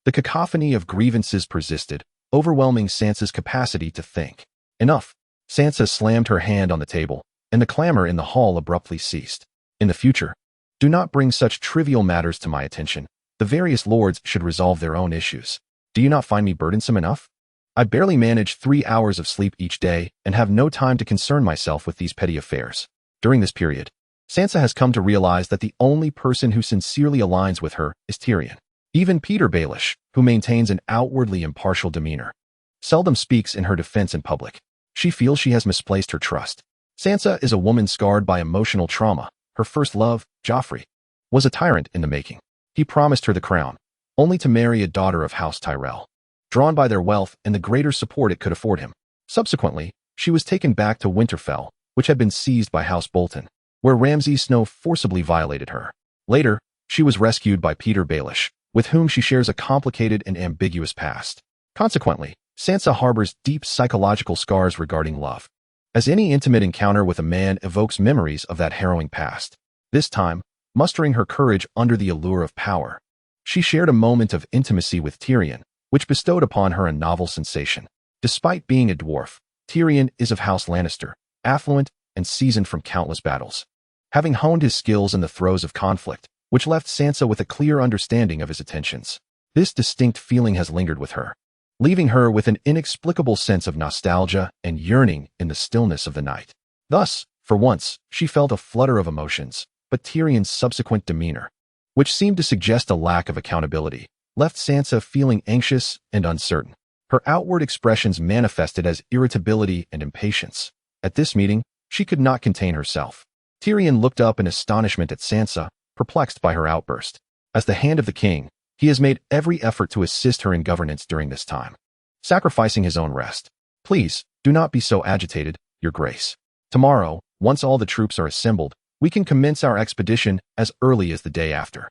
The cacophony of grievances persisted, overwhelming Sansa's capacity to think. Enough. Sansa slammed her hand on the table, and the clamor in the hall abruptly ceased. In the future, do not bring such trivial matters to my attention. The various lords should resolve their own issues. Do you not find me burdensome enough? I barely manage 3 hours of sleep each day and have no time to concern myself with these petty affairs. During this period, Sansa has come to realize that the only person who sincerely aligns with her is Tyrion. Even Peter Baelish, who maintains an outwardly impartial demeanor, seldom speaks in her defense in public. She feels she has misplaced her trust. Sansa is a woman scarred by emotional trauma. Her first love, Joffrey, was a tyrant in the making. He promised her the crown, only to marry a daughter of House Tyrell, drawn by their wealth and the greater support it could afford him. Subsequently, she was taken back to Winterfell, which had been seized by House Bolton, where Ramsay Snow forcibly violated her. Later, she was rescued by Peter Baelish, with whom she shares a complicated and ambiguous past. Consequently, Sansa harbors deep psychological scars regarding love, as any intimate encounter with a man evokes memories of that harrowing past. This time, mustering her courage under the allure of power, she shared a moment of intimacy with Tyrion, which bestowed upon her a novel sensation. Despite being a dwarf, Tyrion is of House Lannister, affluent and seasoned from countless battles, having honed his skills in the throes of conflict, which left Sansa with a clear understanding of his intentions. This distinct feeling has lingered with her, leaving her with an inexplicable sense of nostalgia and yearning in the stillness of the night. Thus, for once, she felt a flutter of emotions, but Tyrion's subsequent demeanor, which seemed to suggest a lack of accountability, left Sansa feeling anxious and uncertain. Her outward expressions manifested as irritability and impatience. At this meeting, she could not contain herself. Tyrion looked up in astonishment at Sansa, perplexed by her outburst. As the hand of the king, he has made every effort to assist her in governance during this time, sacrificing his own rest. Please, do not be so agitated, Your Grace. Tomorrow, once all the troops are assembled, we can commence our expedition as early as the day after.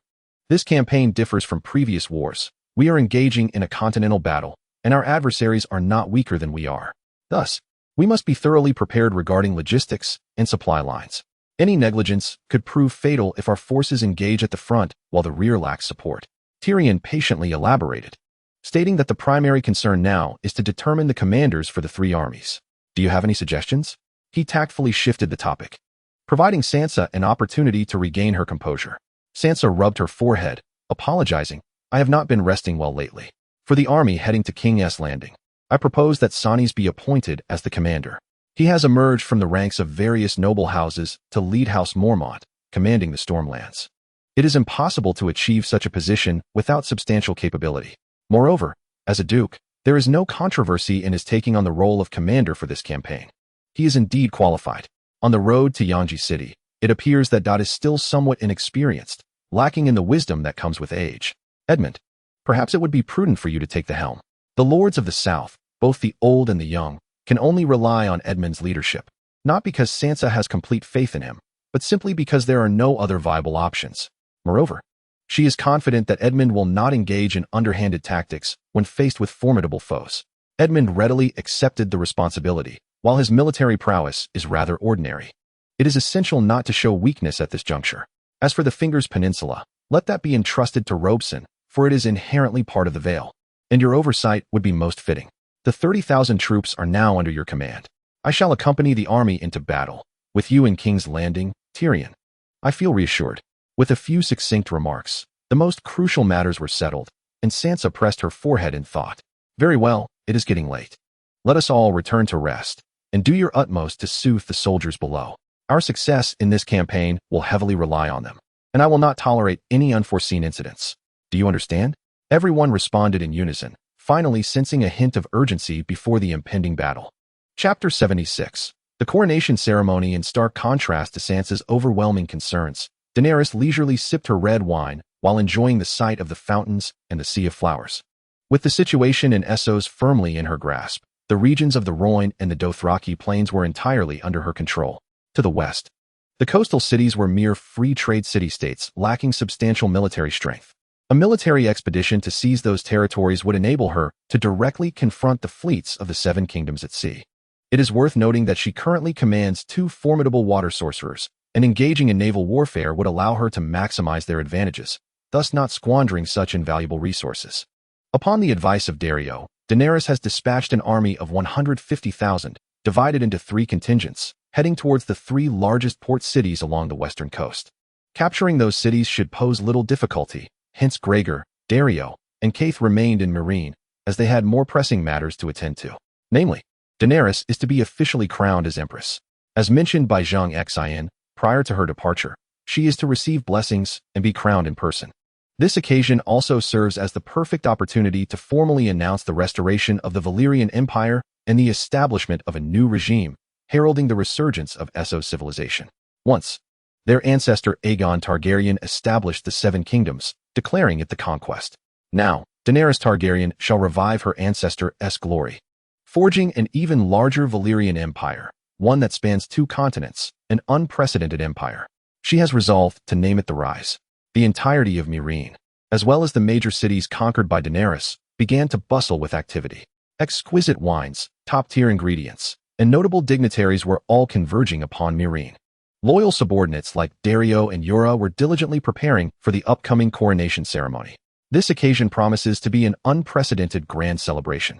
This campaign differs from previous wars. We are engaging in a continental battle, and our adversaries are not weaker than we are. Thus, we must be thoroughly prepared regarding logistics and supply lines. Any negligence could prove fatal if our forces engage at the front while the rear lacks support. Tyrion patiently elaborated, stating that the primary concern now is to determine the commanders for the three armies. Do you have any suggestions? He tactfully shifted the topic, providing Sansa an opportunity to regain her composure. Sansa rubbed her forehead, apologizing. I have not been resting well lately. For the army heading to King's Landing, I propose that Stannis be appointed as the commander. He has emerged from the ranks of various noble houses to lead House Mormont, commanding the Stormlands. It is impossible to achieve such a position without substantial capability. Moreover, as a duke, there is no controversy in his taking on the role of commander for this campaign. He is indeed qualified. On the road to Yonji City, it appears that Dot is still somewhat inexperienced, lacking in the wisdom that comes with age. Edmund, perhaps it would be prudent for you to take the helm. The lords of the South, both the old and the young, can only rely on Edmund's leadership, not because Sansa has complete faith in him, but simply because there are no other viable options. Moreover, she is confident that Edmund will not engage in underhanded tactics when faced with formidable foes. Edmund readily accepted the responsibility, while his military prowess is rather ordinary. It is essential not to show weakness at this juncture. As for the Fingers Peninsula, let that be entrusted to Robeson, for it is inherently part of the Vale, and your oversight would be most fitting. The 30,000 troops are now under your command. I shall accompany the army into battle, with you in King's Landing, Tyrion. I feel reassured. With a few succinct remarks, the most crucial matters were settled, and Sansa pressed her forehead in thought. Very well, it is getting late. Let us all return to rest, and do your utmost to soothe the soldiers below. Our success in this campaign will heavily rely on them, and I will not tolerate any unforeseen incidents. Do you understand? Everyone responded in unison, finally sensing a hint of urgency before the impending battle. Chapter 76. The coronation ceremony. In stark contrast to Sansa's overwhelming concerns, Daenerys leisurely sipped her red wine while enjoying the sight of the fountains and the sea of flowers. With the situation in Essos firmly in her grasp, the regions of the Rhoyne and the Dothraki plains were entirely under her control. To the west, the coastal cities were mere free trade city-states lacking substantial military strength. A military expedition to seize those territories would enable her to directly confront the fleets of the Seven Kingdoms at sea. It is worth noting that she currently commands two formidable water sorcerers, and engaging in naval warfare would allow her to maximize their advantages, thus not squandering such invaluable resources. Upon the advice of Dario, Daenerys has dispatched an army of 150,000, divided into three contingents, heading towards the three largest port cities along the western coast. Capturing those cities should pose little difficulty, hence Gregor, Dario, and Kaith remained in Meereen, as they had more pressing matters to attend to. Namely, Daenerys is to be officially crowned as Empress. As mentioned by Zheng Xin, prior to her departure, she is to receive blessings and be crowned in person. This occasion also serves as the perfect opportunity to formally announce the restoration of the Valyrian Empire and the establishment of a new regime, heralding the resurgence of Essos civilization. Once, their ancestor Aegon Targaryen established the Seven Kingdoms, declaring it the conquest. Now, Daenerys Targaryen shall revive her ancestor's glory, forging an even larger Valyrian empire, one that spans two continents, an unprecedented empire. She has resolved to name it the Rise. The entirety of Meereen, as well as the major cities conquered by Daenerys, began to bustle with activity. Exquisite wines, top-tier ingredients, and notable dignitaries were all converging upon Meereen. Loyal subordinates like Dario and Yura were diligently preparing for the upcoming coronation ceremony. This occasion promises to be an unprecedented grand celebration,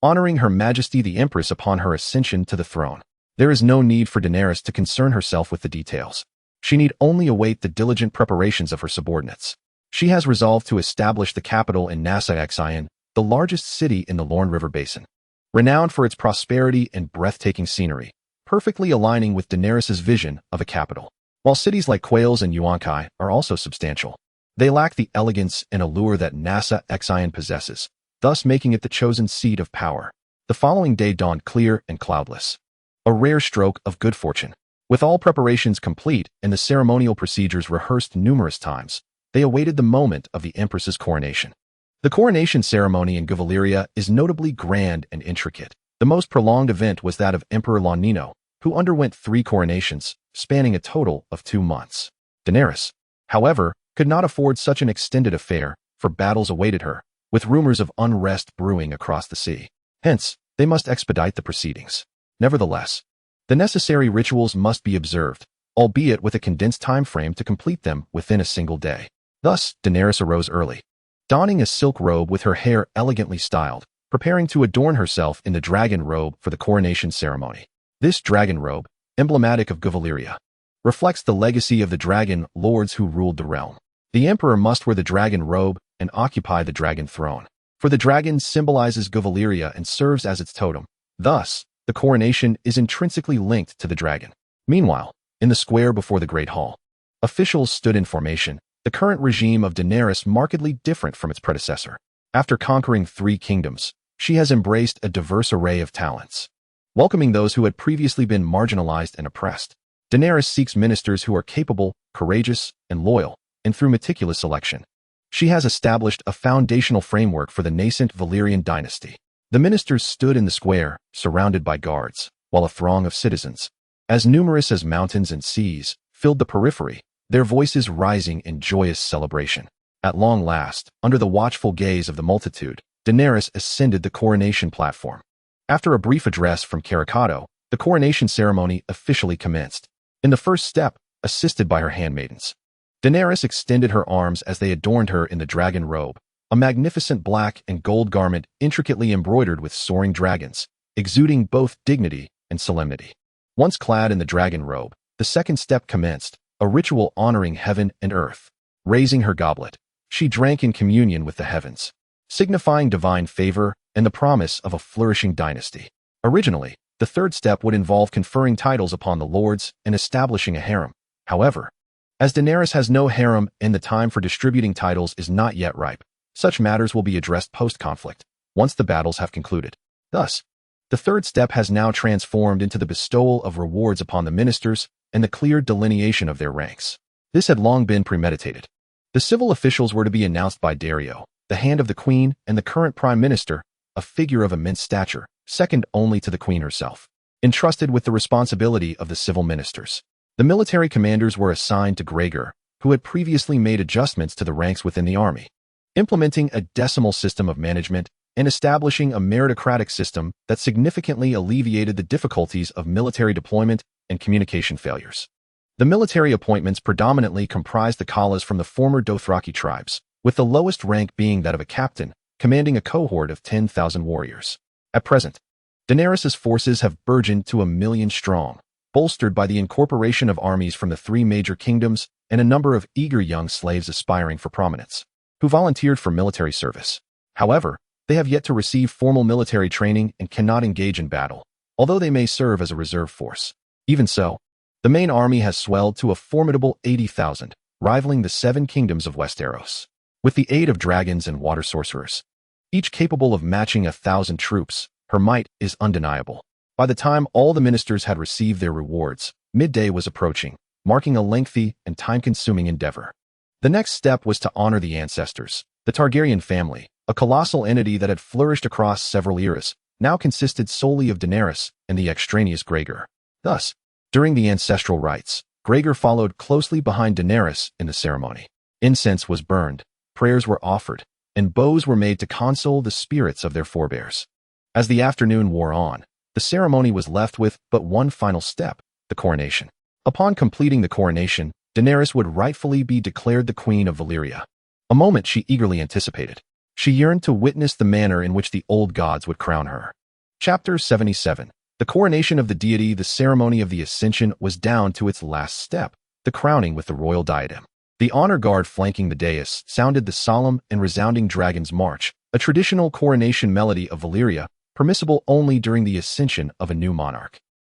honoring Her Majesty the Empress upon her ascension to the throne. There is no need for Daenerys to concern herself with the details. She need only await the diligent preparations of her subordinates. She has resolved to establish the capital in Nassau-Exien, the largest city in the Lorne River Basin. Renowned for its prosperity and breathtaking scenery, perfectly aligning with Daenerys' vision of a capital. While cities like Quails and Yuankai are also substantial, they lack the elegance and allure that Nasa Xian possesses, thus making it the chosen seat of power. The following day dawned clear and cloudless. A rare stroke of good fortune. With all preparations complete and the ceremonial procedures rehearsed numerous times, they awaited the moment of the Empress's coronation. The coronation ceremony in Valyria is notably grand and intricate. The most prolonged event was that of Emperor Lonino, who underwent 3 coronations, spanning a total of 2 months. Daenerys, however, could not afford such an extended affair, for battles awaited her, with rumors of unrest brewing across the sea. Hence, they must expedite the proceedings. Nevertheless, the necessary rituals must be observed, albeit with a condensed time frame to complete them within a single day. Thus, Daenerys arose early, donning a silk robe with her hair elegantly styled, preparing to adorn herself in the dragon robe for the coronation ceremony. This dragon robe, emblematic of Valyria, reflects the legacy of the dragon lords who ruled the realm. The emperor must wear the dragon robe and occupy the dragon throne, for the dragon symbolizes Valyria and serves as its totem. Thus, the coronation is intrinsically linked to the dragon. Meanwhile, in the square before the Great Hall, officials stood in formation, the current regime of Daenerys markedly different from its predecessor. After conquering 3 kingdoms, she has embraced a diverse array of talents, welcoming those who had previously been marginalized and oppressed. Daenerys seeks ministers who are capable, courageous, and loyal, and through meticulous selection, she has established a foundational framework for the nascent Valyrian dynasty. The ministers stood in the square, surrounded by guards, while a throng of citizens, as numerous as mountains and seas, filled the periphery, their voices rising in joyous celebration. At long last, under the watchful gaze of the multitude, Daenerys ascended the coronation platform. After a brief address from Caricado, the coronation ceremony officially commenced. In the first step, assisted by her handmaidens, Daenerys extended her arms as they adorned her in the dragon robe, a magnificent black and gold garment intricately embroidered with soaring dragons, exuding both dignity and solemnity. Once clad in the dragon robe, the second step commenced, a ritual honoring heaven and earth. Raising her goblet, she drank in communion with the heavens, signifying divine favor and the promise of a flourishing dynasty. Originally, the third step would involve conferring titles upon the lords and establishing a harem. However, as Daenerys has no harem and the time for distributing titles is not yet ripe, such matters will be addressed post-conflict, once the battles have concluded. Thus, the third step has now transformed into the bestowal of rewards upon the ministers and the clear delineation of their ranks. This had long been premeditated. The civil officials were to be announced by Dario, the hand of the queen and the current prime minister, a figure of immense stature, second only to the queen herself, entrusted with the responsibility of the civil ministers. The military commanders were assigned to Gregor, who had previously made adjustments to the ranks within the army, implementing a decimal system of management and establishing a meritocratic system that significantly alleviated the difficulties of military deployment and communication failures. The military appointments predominantly comprised the Kalas from the former Dothraki tribes, with the lowest rank being that of a captain, commanding a cohort of 10,000 warriors. At present, Daenerys' forces have burgeoned to 1 million strong, bolstered by the incorporation of armies from the 3 major kingdoms and a number of eager young slaves aspiring for prominence, who volunteered for military service. However, they have yet to receive formal military training and cannot engage in battle, although they may serve as a reserve force. Even so, the main army has swelled to a formidable 80,000, rivaling the 7 kingdoms of Westeros. With the aid of dragons and water sorcerers, each capable of matching 1,000 troops, her might is undeniable. By the time all the ministers had received their rewards, midday was approaching, marking a lengthy and time-consuming endeavor. The next step was to honor the ancestors. The Targaryen family, a colossal entity that had flourished across several eras, now consisted solely of Daenerys and the extraneous Gregor. Thus, during the ancestral rites, Gregor followed closely behind Daenerys in the ceremony. Incense was burned, prayers were offered, and bows were made to console the spirits of their forebears. As the afternoon wore on, the ceremony was left with but one final step, the coronation. Upon completing the coronation, Daenerys would rightfully be declared the Queen of Valyria, a moment she eagerly anticipated. She yearned to witness the manner in which the old gods would crown her. Chapter 77. The coronation of the deity. The ceremony of the ascension was down to its last step, the crowning with the royal diadem. The honor guard flanking the dais sounded the solemn and resounding Dragon's March, a traditional coronation melody of Valyria, permissible only during the ascension of a new monarch.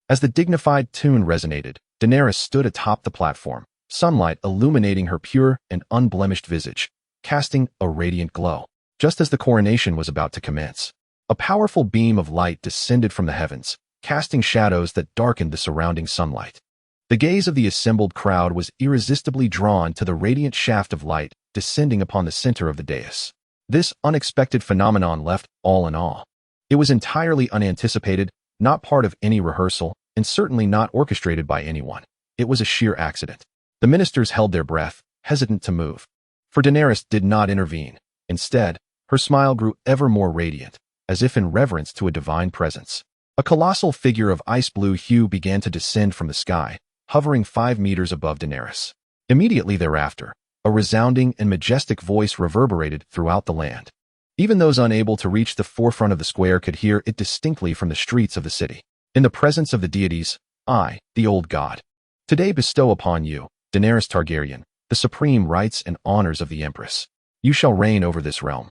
As the dignified tune resonated, Daenerys stood atop the platform, sunlight illuminating her pure and unblemished visage, casting a radiant glow. Just as the coronation was about to commence, a powerful beam of light descended from the heavens, casting shadows that darkened the surrounding sunlight. The gaze of the assembled crowd was irresistibly drawn to the radiant shaft of light descending upon the center of the dais. This unexpected phenomenon left all in awe. It was entirely unanticipated, not part of any rehearsal, and certainly not orchestrated by anyone. It was a sheer accident. The ministers held their breath, hesitant to move. For Daenerys did not intervene. Instead, her smile grew ever more radiant, as if in reverence to a divine presence. A colossal figure of ice-blue hue began to descend from the sky, hovering 5 meters above Daenerys. Immediately thereafter, a resounding and majestic voice reverberated throughout the land. Even those unable to reach the forefront of the square could hear it distinctly from the streets of the city. In the presence of the deities, I, the old god, today bestow upon you, Daenerys Targaryen, the supreme rights and honors of the Empress. You shall reign over this realm,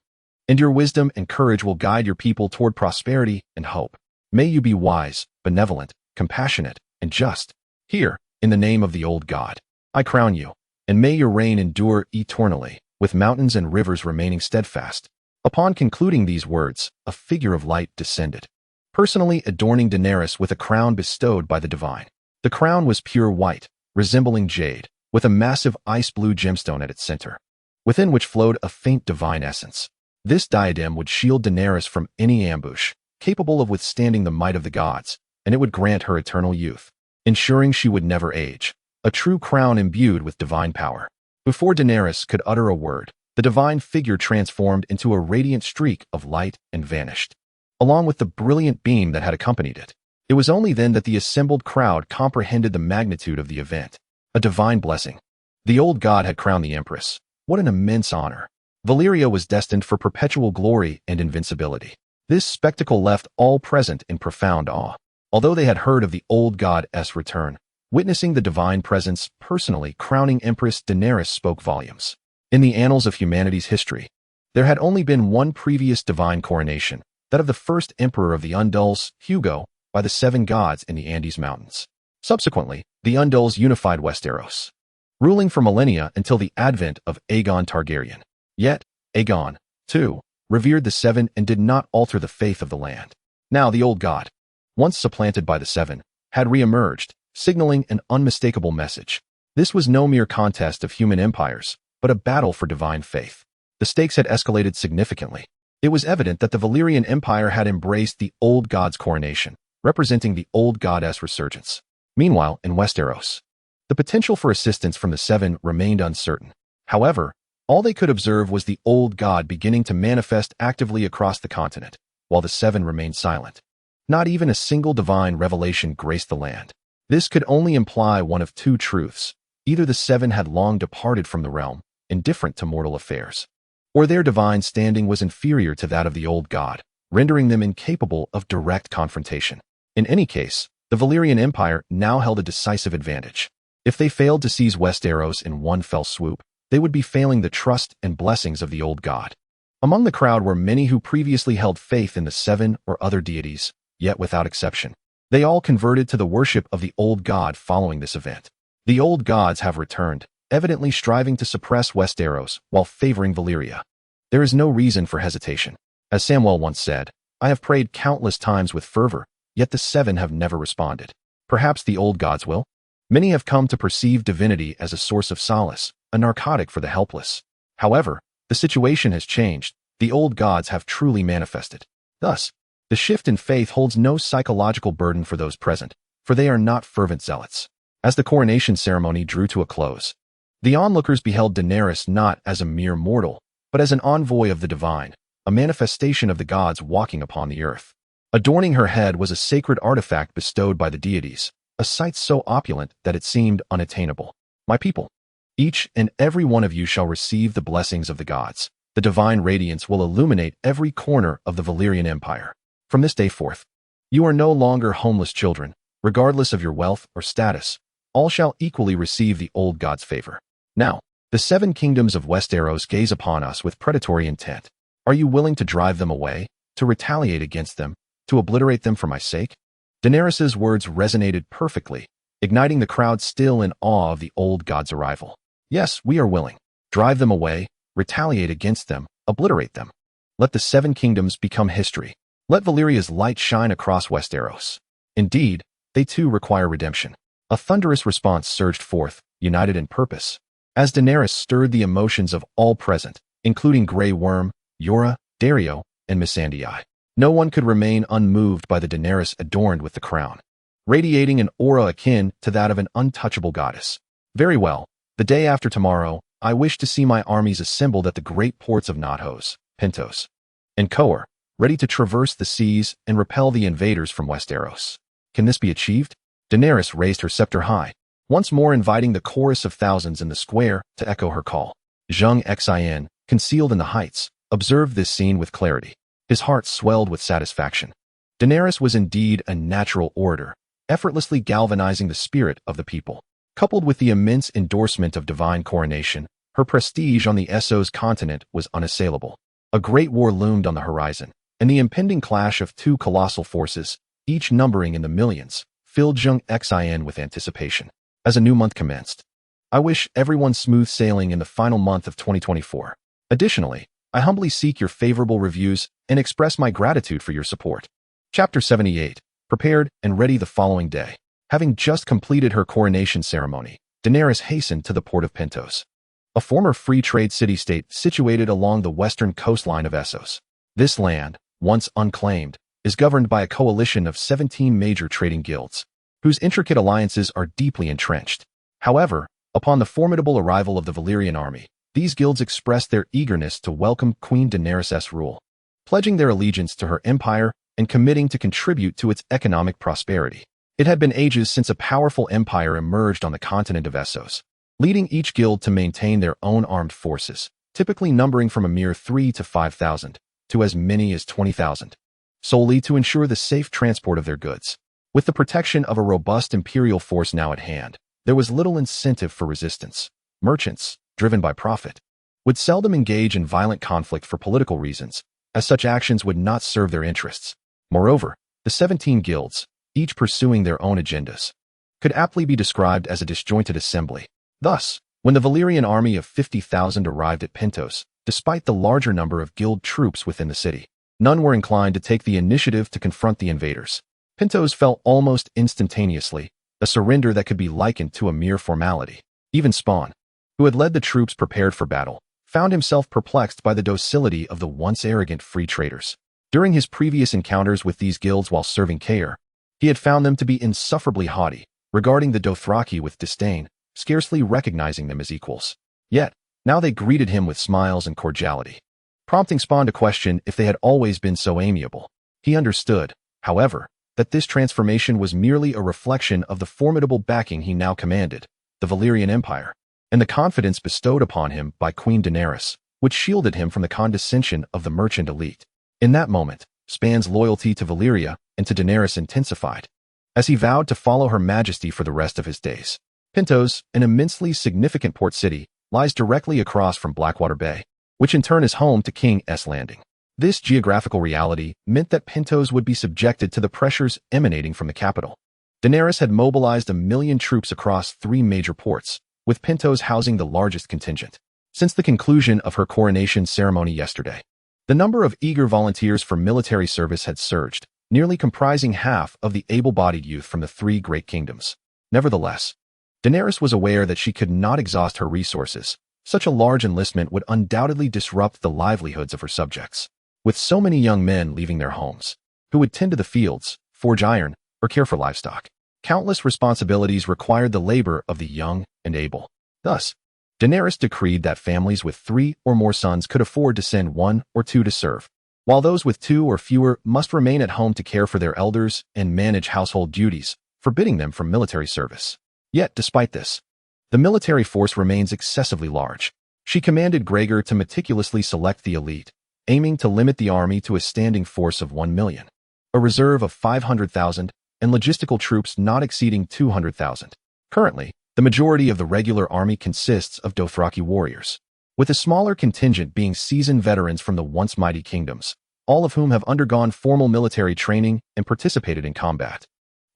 and your wisdom and courage will guide your people toward prosperity and hope. May you be wise, benevolent, compassionate, and just. Here, in the name of the old god, I crown you, and may your reign endure eternally, with mountains and rivers remaining steadfast. Upon concluding these words, a figure of light descended, personally adorning Daenerys with a crown bestowed by the divine. The crown was pure white, resembling jade, with a massive ice-blue gemstone at its center, within which flowed a faint divine essence. This diadem would shield Daenerys from any ambush, capable of withstanding the might of the gods, and it would grant her eternal youth, ensuring she would never age. A true crown imbued with divine power. Before Daenerys could utter a word, the divine figure transformed into a radiant streak of light and vanished, along with the brilliant beam that had accompanied it. It was only then that the assembled crowd comprehended the magnitude of the event. A divine blessing. The old god had crowned the Empress. What an immense honor. Valyria was destined for perpetual glory and invincibility. This spectacle left all present in profound awe. Although they had heard of the old god's return, witnessing the divine presence personally crowning Empress Daenerys spoke volumes. In the annals of humanity's history, there had only been one previous divine coronation, that of the first emperor of the Undulls, Hugo, by the 7 gods in the Andes Mountains. Subsequently, the Undulls unified Westeros, ruling for millennia until the advent of Aegon Targaryen. Yet, Aegon, too, revered the 7 and did not alter the faith of the land. Now the old god, once supplanted by the 7, had re-emerged, signaling an unmistakable message. This was no mere contest of human empires, but a battle for divine faith. The stakes had escalated significantly. It was evident that the Valyrian Empire had embraced the old god's coronation, representing the old goddess resurgence. Meanwhile, in Westeros, the potential for assistance from the 7 remained uncertain. However, all they could observe was the old god beginning to manifest actively across the continent, while the 7 remained silent. Not even a single divine revelation graced the land. This could only imply one of 2 truths. Either the 7 had long departed from the realm, indifferent to mortal affairs, or their divine standing was inferior to that of the old god, rendering them incapable of direct confrontation. In any case, the Valyrian Empire now held a decisive advantage. If they failed to seize Westeros in one fell swoop, they would be failing the trust and blessings of the old god. Among the crowd were many who previously held faith in the 7 or other deities, yet without exception, they all converted to the worship of the old god following this event. The old gods have returned, evidently striving to suppress Westeros while favoring Valyria. There is no reason for hesitation. As Samwell once said, I have prayed countless times with fervor, yet the 7 have never responded. Perhaps the old gods will? Many have come to perceive divinity as a source of solace, a narcotic for the helpless. However, the situation has changed. The old gods have truly manifested. Thus, the shift in faith holds no psychological burden for those present, for they are not fervent zealots. As the coronation ceremony drew to a close, the onlookers beheld Daenerys not as a mere mortal, but as an envoy of the divine, a manifestation of the gods walking upon the earth. Adorning her head was a sacred artifact bestowed by the deities, a sight so opulent that it seemed unattainable. My people, each and every one of you shall receive the blessings of the gods. The divine radiance will illuminate every corner of the Valyrian Empire. From this day forth, you are no longer homeless children, regardless of your wealth or status. All shall equally receive the old god's favor. Now, the 7 kingdoms of Westeros gaze upon us with predatory intent. Are you willing to drive them away, to retaliate against them, to obliterate them for my sake? Daenerys's words resonated perfectly, igniting the crowd still in awe of the old god's arrival. Yes, we are willing. Drive them away, retaliate against them, obliterate them. Let the seven kingdoms become history. Let Valyria's light shine across Westeros. Indeed, they too require redemption. A thunderous response surged forth, united in purpose. As Daenerys stirred the emotions of all present, including Grey Worm, Yora, Dario, and Missandei, no one could remain unmoved by the Daenerys adorned with the crown, radiating an aura akin to that of an untouchable goddess. Very well, the day after tomorrow, I wish to see my armies assembled at the great ports of Nathos, Pentos, and Coer, ready to traverse the seas and repel the invaders from Westeros. Can this be achieved? Daenerys raised her scepter high, once more inviting the chorus of thousands in the square to echo her call. Zheng Xin, concealed in the heights, observed this scene with clarity. His heart swelled with satisfaction. Daenerys was indeed a natural orator, effortlessly galvanizing the spirit of the people. Coupled with the immense endorsement of divine coronation, her prestige on the Essos continent was unassailable. A great war loomed on the horizon, and the impending clash of two colossal forces, each numbering in the millions, filled Zheng Xin with anticipation. As a new month commenced, I wish everyone smooth sailing in the final month of 2024. Additionally, I humbly seek your favorable reviews and express my gratitude for your support. Chapter 78. Prepared and ready the following day. Having just completed her coronation ceremony, Daenerys hastened to the port of Pentos, a former free trade city-state situated along the western coastline of Essos. This land, once unclaimed, is governed by a coalition of 17 major trading guilds, whose intricate alliances are deeply entrenched. However, upon the formidable arrival of the Valyrian army, these guilds expressed their eagerness to welcome Queen Daenerys' rule, pledging their allegiance to her empire and committing to contribute to its economic prosperity. It had been ages since a powerful empire emerged on the continent of Essos, leading each guild to maintain their own armed forces, typically numbering from a mere 3,000 to 5,000 to as many as 20,000, solely to ensure the safe transport of their goods. With the protection of a robust imperial force now at hand, there was little incentive for resistance. Merchants, driven by profit, would seldom engage in violent conflict for political reasons, as such actions would not serve their interests. Moreover, the 17 guilds, each pursuing their own agendas, could aptly be described as a disjointed assembly. Thus, when the Valyrian army of 50,000 arrived at Pentos, despite the larger number of guild troops within the city, none were inclined to take the initiative to confront the invaders. Pentos fell almost instantaneously, a surrender that could be likened to a mere formality. Even Spawn, who had led the troops prepared for battle, found himself perplexed by the docility of the once arrogant free traders. During his previous encounters with these guilds while serving Caer, he had found them to be insufferably haughty, regarding the Dothraki with disdain, scarcely recognizing them as equals. Yet, now they greeted him with smiles and cordiality, prompting Spawn to question if they had always been so amiable. He understood, however, that this transformation was merely a reflection of the formidable backing he now commanded, the Valyrian Empire, and the confidence bestowed upon him by Queen Daenerys, which shielded him from the condescension of the merchant elite. In that moment, Span's loyalty to Valyria and to Daenerys intensified, as he vowed to follow Her Majesty for the rest of his days. Pentos, an immensely significant port city, lies directly across from Blackwater Bay, which in turn is home to King S Landing. This geographical reality meant that Pentos would be subjected to the pressures emanating from the capital. Daenerys had mobilized 1 million troops across 3 major ports, with Pentos housing the largest contingent. Since the conclusion of her coronation ceremony yesterday, the number of eager volunteers for military service had surged, nearly comprising half of the able-bodied youth from the 3 great kingdoms. Nevertheless, Daenerys was aware that she could not exhaust her resources. Such a large enlistment would undoubtedly disrupt the livelihoods of her subjects. With so many young men leaving their homes, who would tend to the fields, forge iron, or care for livestock, countless responsibilities required the labor of the young and able. Thus, Daenerys decreed that families with 3 or more sons could afford to send 1 or 2 to serve, while those with 2 or fewer must remain at home to care for their elders and manage household duties, forbidding them from military service. Yet, despite this, the military force remains excessively large. She commanded Gregor to meticulously select the elite, aiming to limit the army to a standing force of 1 million, a reserve of 500,000, and logistical troops not exceeding 200,000. Currently, the majority of the regular army consists of Dothraki warriors, with a smaller contingent being seasoned veterans from the once mighty kingdoms, all of whom have undergone formal military training and participated in combat.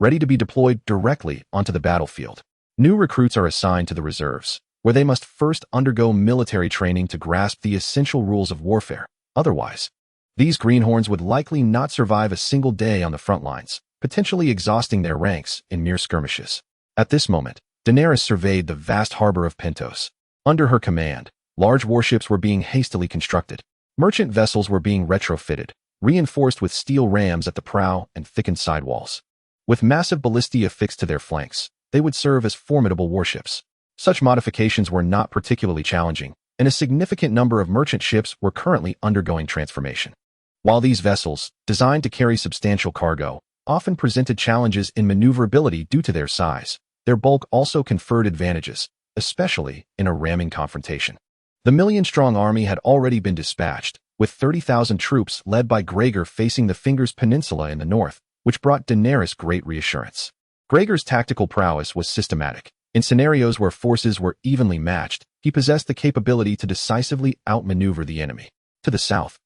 ready to be deployed directly onto the battlefield. New recruits are assigned to the reserves, where they must first undergo military training to grasp the essential rules of warfare. Otherwise, these greenhorns would likely not survive a single day on the front lines, potentially exhausting their ranks in mere skirmishes. At this moment, Daenerys surveyed the vast harbor of Pentos. Under her command, large warships were being hastily constructed. Merchant vessels were being retrofitted, reinforced with steel rams at the prow and thickened sidewalls. With massive ballistae affixed to their flanks, they would serve as formidable warships. Such modifications were not particularly challenging, and a significant number of merchant ships were currently undergoing transformation. While these vessels, designed to carry substantial cargo, often presented challenges in maneuverability due to their size, their bulk also conferred advantages, especially in a ramming confrontation. The million-strong army had already been dispatched, with 30,000 troops led by Gregor facing the Fingers Peninsula in the north, which brought Daenerys great reassurance. Gregor's tactical prowess was systematic. In scenarios where forces were evenly matched, he possessed the capability to decisively outmaneuver the enemy. To the south,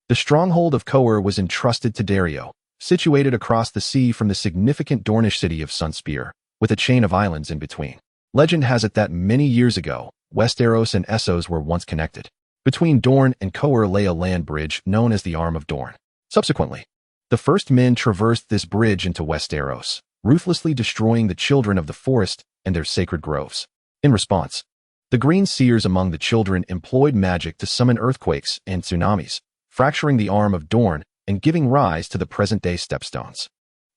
the stronghold of Coer was entrusted to Dario, situated across the sea from the significant Dornish city of Sunspear, with a chain of islands in between. Legend has it that many years ago, Westeros and Essos were once connected. Between Dorne and Coer lay a land bridge known as the Arm of Dorne. Subsequently, the first men traversed this bridge into Westeros, ruthlessly destroying the children of the forest and their sacred groves. In response, the green seers among the children employed magic to summon earthquakes and tsunamis, fracturing the Arm of Dorne and giving rise to the present-day stepstones.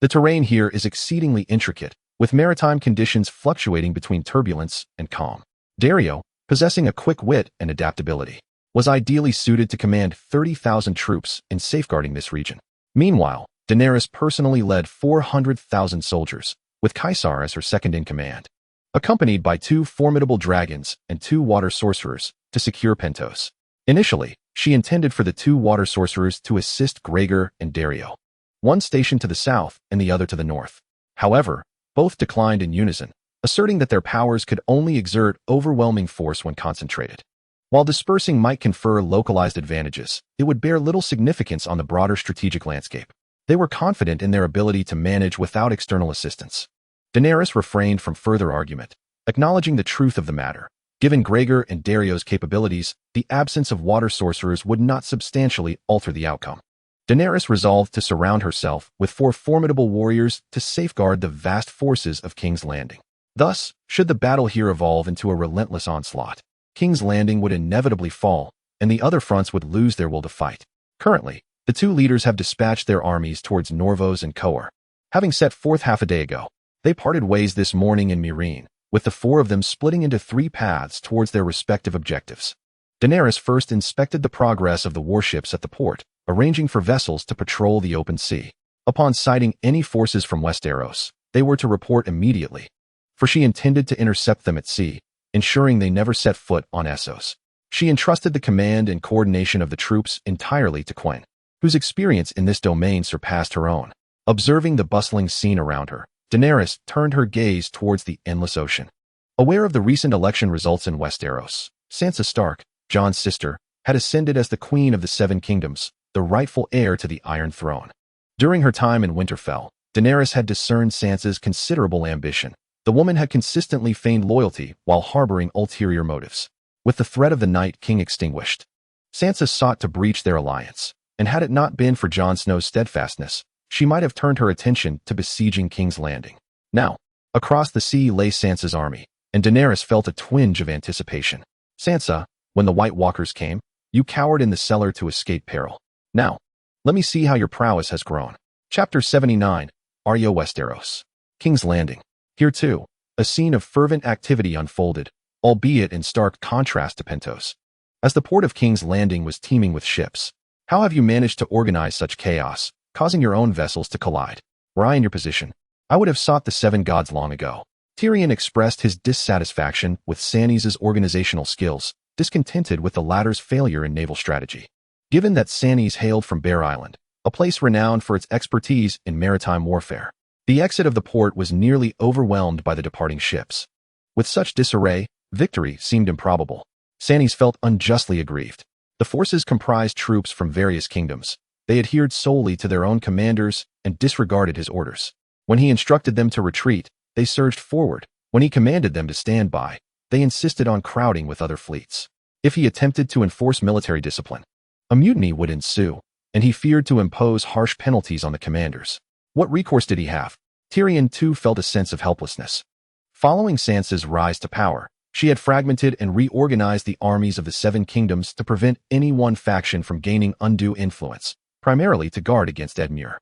The terrain here is exceedingly intricate, with maritime conditions fluctuating between turbulence and calm. Dario, possessing a quick wit and adaptability, was ideally suited to command 30,000 troops in safeguarding this region. Meanwhile, Daenerys personally led 400,000 soldiers, with Caesar as her second-in-command, accompanied by 2 formidable dragons and 2 water sorcerers to secure Pentos. Initially, she intended for the 2 water sorcerers to assist Gregor and Dario, one stationed to the south and the other to the north. However, both declined in unison, asserting that their powers could only exert overwhelming force when concentrated. While dispersing might confer localized advantages, it would bear little significance on the broader strategic landscape. They were confident in their ability to manage without external assistance. Daenerys refrained from further argument, acknowledging the truth of the matter. Given Gregor and Dario's capabilities, the absence of water sorcerers would not substantially alter the outcome. Daenerys resolved to surround herself with 4 formidable warriors to safeguard the vast forces of King's Landing. Thus, should the battle here evolve into a relentless onslaught, King's Landing would inevitably fall, and the other fronts would lose their will to fight. Currently, the 2 leaders have dispatched their armies towards Norvos and Coer. Having set forth half a day ago, they parted ways this morning in Meereen, with the 4 of them splitting into 3 paths towards their respective objectives. Daenerys first inspected the progress of the warships at the port, arranging for vessels to patrol the open sea. Upon sighting any forces from Westeros, they were to report immediately, for she intended to intercept them at sea, ensuring they never set foot on Essos. She entrusted the command and coordination of the troops entirely to Quen, whose experience in this domain surpassed her own. Observing the bustling scene around her, Daenerys turned her gaze towards the endless ocean. Aware of the recent election results in Westeros, Sansa Stark, Jon's sister, had ascended as the Queen of the 7 Kingdoms, the rightful heir to the Iron Throne. During her time in Winterfell, Daenerys had discerned Sansa's considerable ambition. The woman had consistently feigned loyalty while harboring ulterior motives. With the threat of the Night King extinguished, Sansa sought to breach their alliance, and had it not been for Jon Snow's steadfastness, she might have turned her attention to besieging King's Landing. Now, across the sea lay Sansa's army, and Daenerys felt a twinge of anticipation. Sansa, when the White Walkers came, you cowered in the cellar to escape peril. Now, let me see how your prowess has grown. Chapter 79, Arya Westeros. King's Landing. Here too, a scene of fervent activity unfolded, albeit in stark contrast to Pentos. As the port of King's Landing was teeming with ships, how have you managed to organize such chaos, causing your own vessels to collide? Were I in your position, I would have sought the 7 gods long ago. Tyrion expressed his dissatisfaction with Stannis' organizational skills, discontented with the latter's failure in naval strategy. Given that Stannis hailed from Bear Island, a place renowned for its expertise in maritime warfare, the exit of the port was nearly overwhelmed by the departing ships. With such disarray, victory seemed improbable. Stannis felt unjustly aggrieved. The forces comprised troops from various kingdoms. They adhered solely to their own commanders and disregarded his orders. When he instructed them to retreat, they surged forward. When he commanded them to stand by, they insisted on crowding with other fleets. If he attempted to enforce military discipline, a mutiny would ensue, and he feared to impose harsh penalties on the commanders. What recourse did he have? Tyrion too felt a sense of helplessness. Following Sansa's rise to power, she had fragmented and reorganized the armies of the Seven Kingdoms to prevent any one faction from gaining undue influence, primarily to guard against Edmure.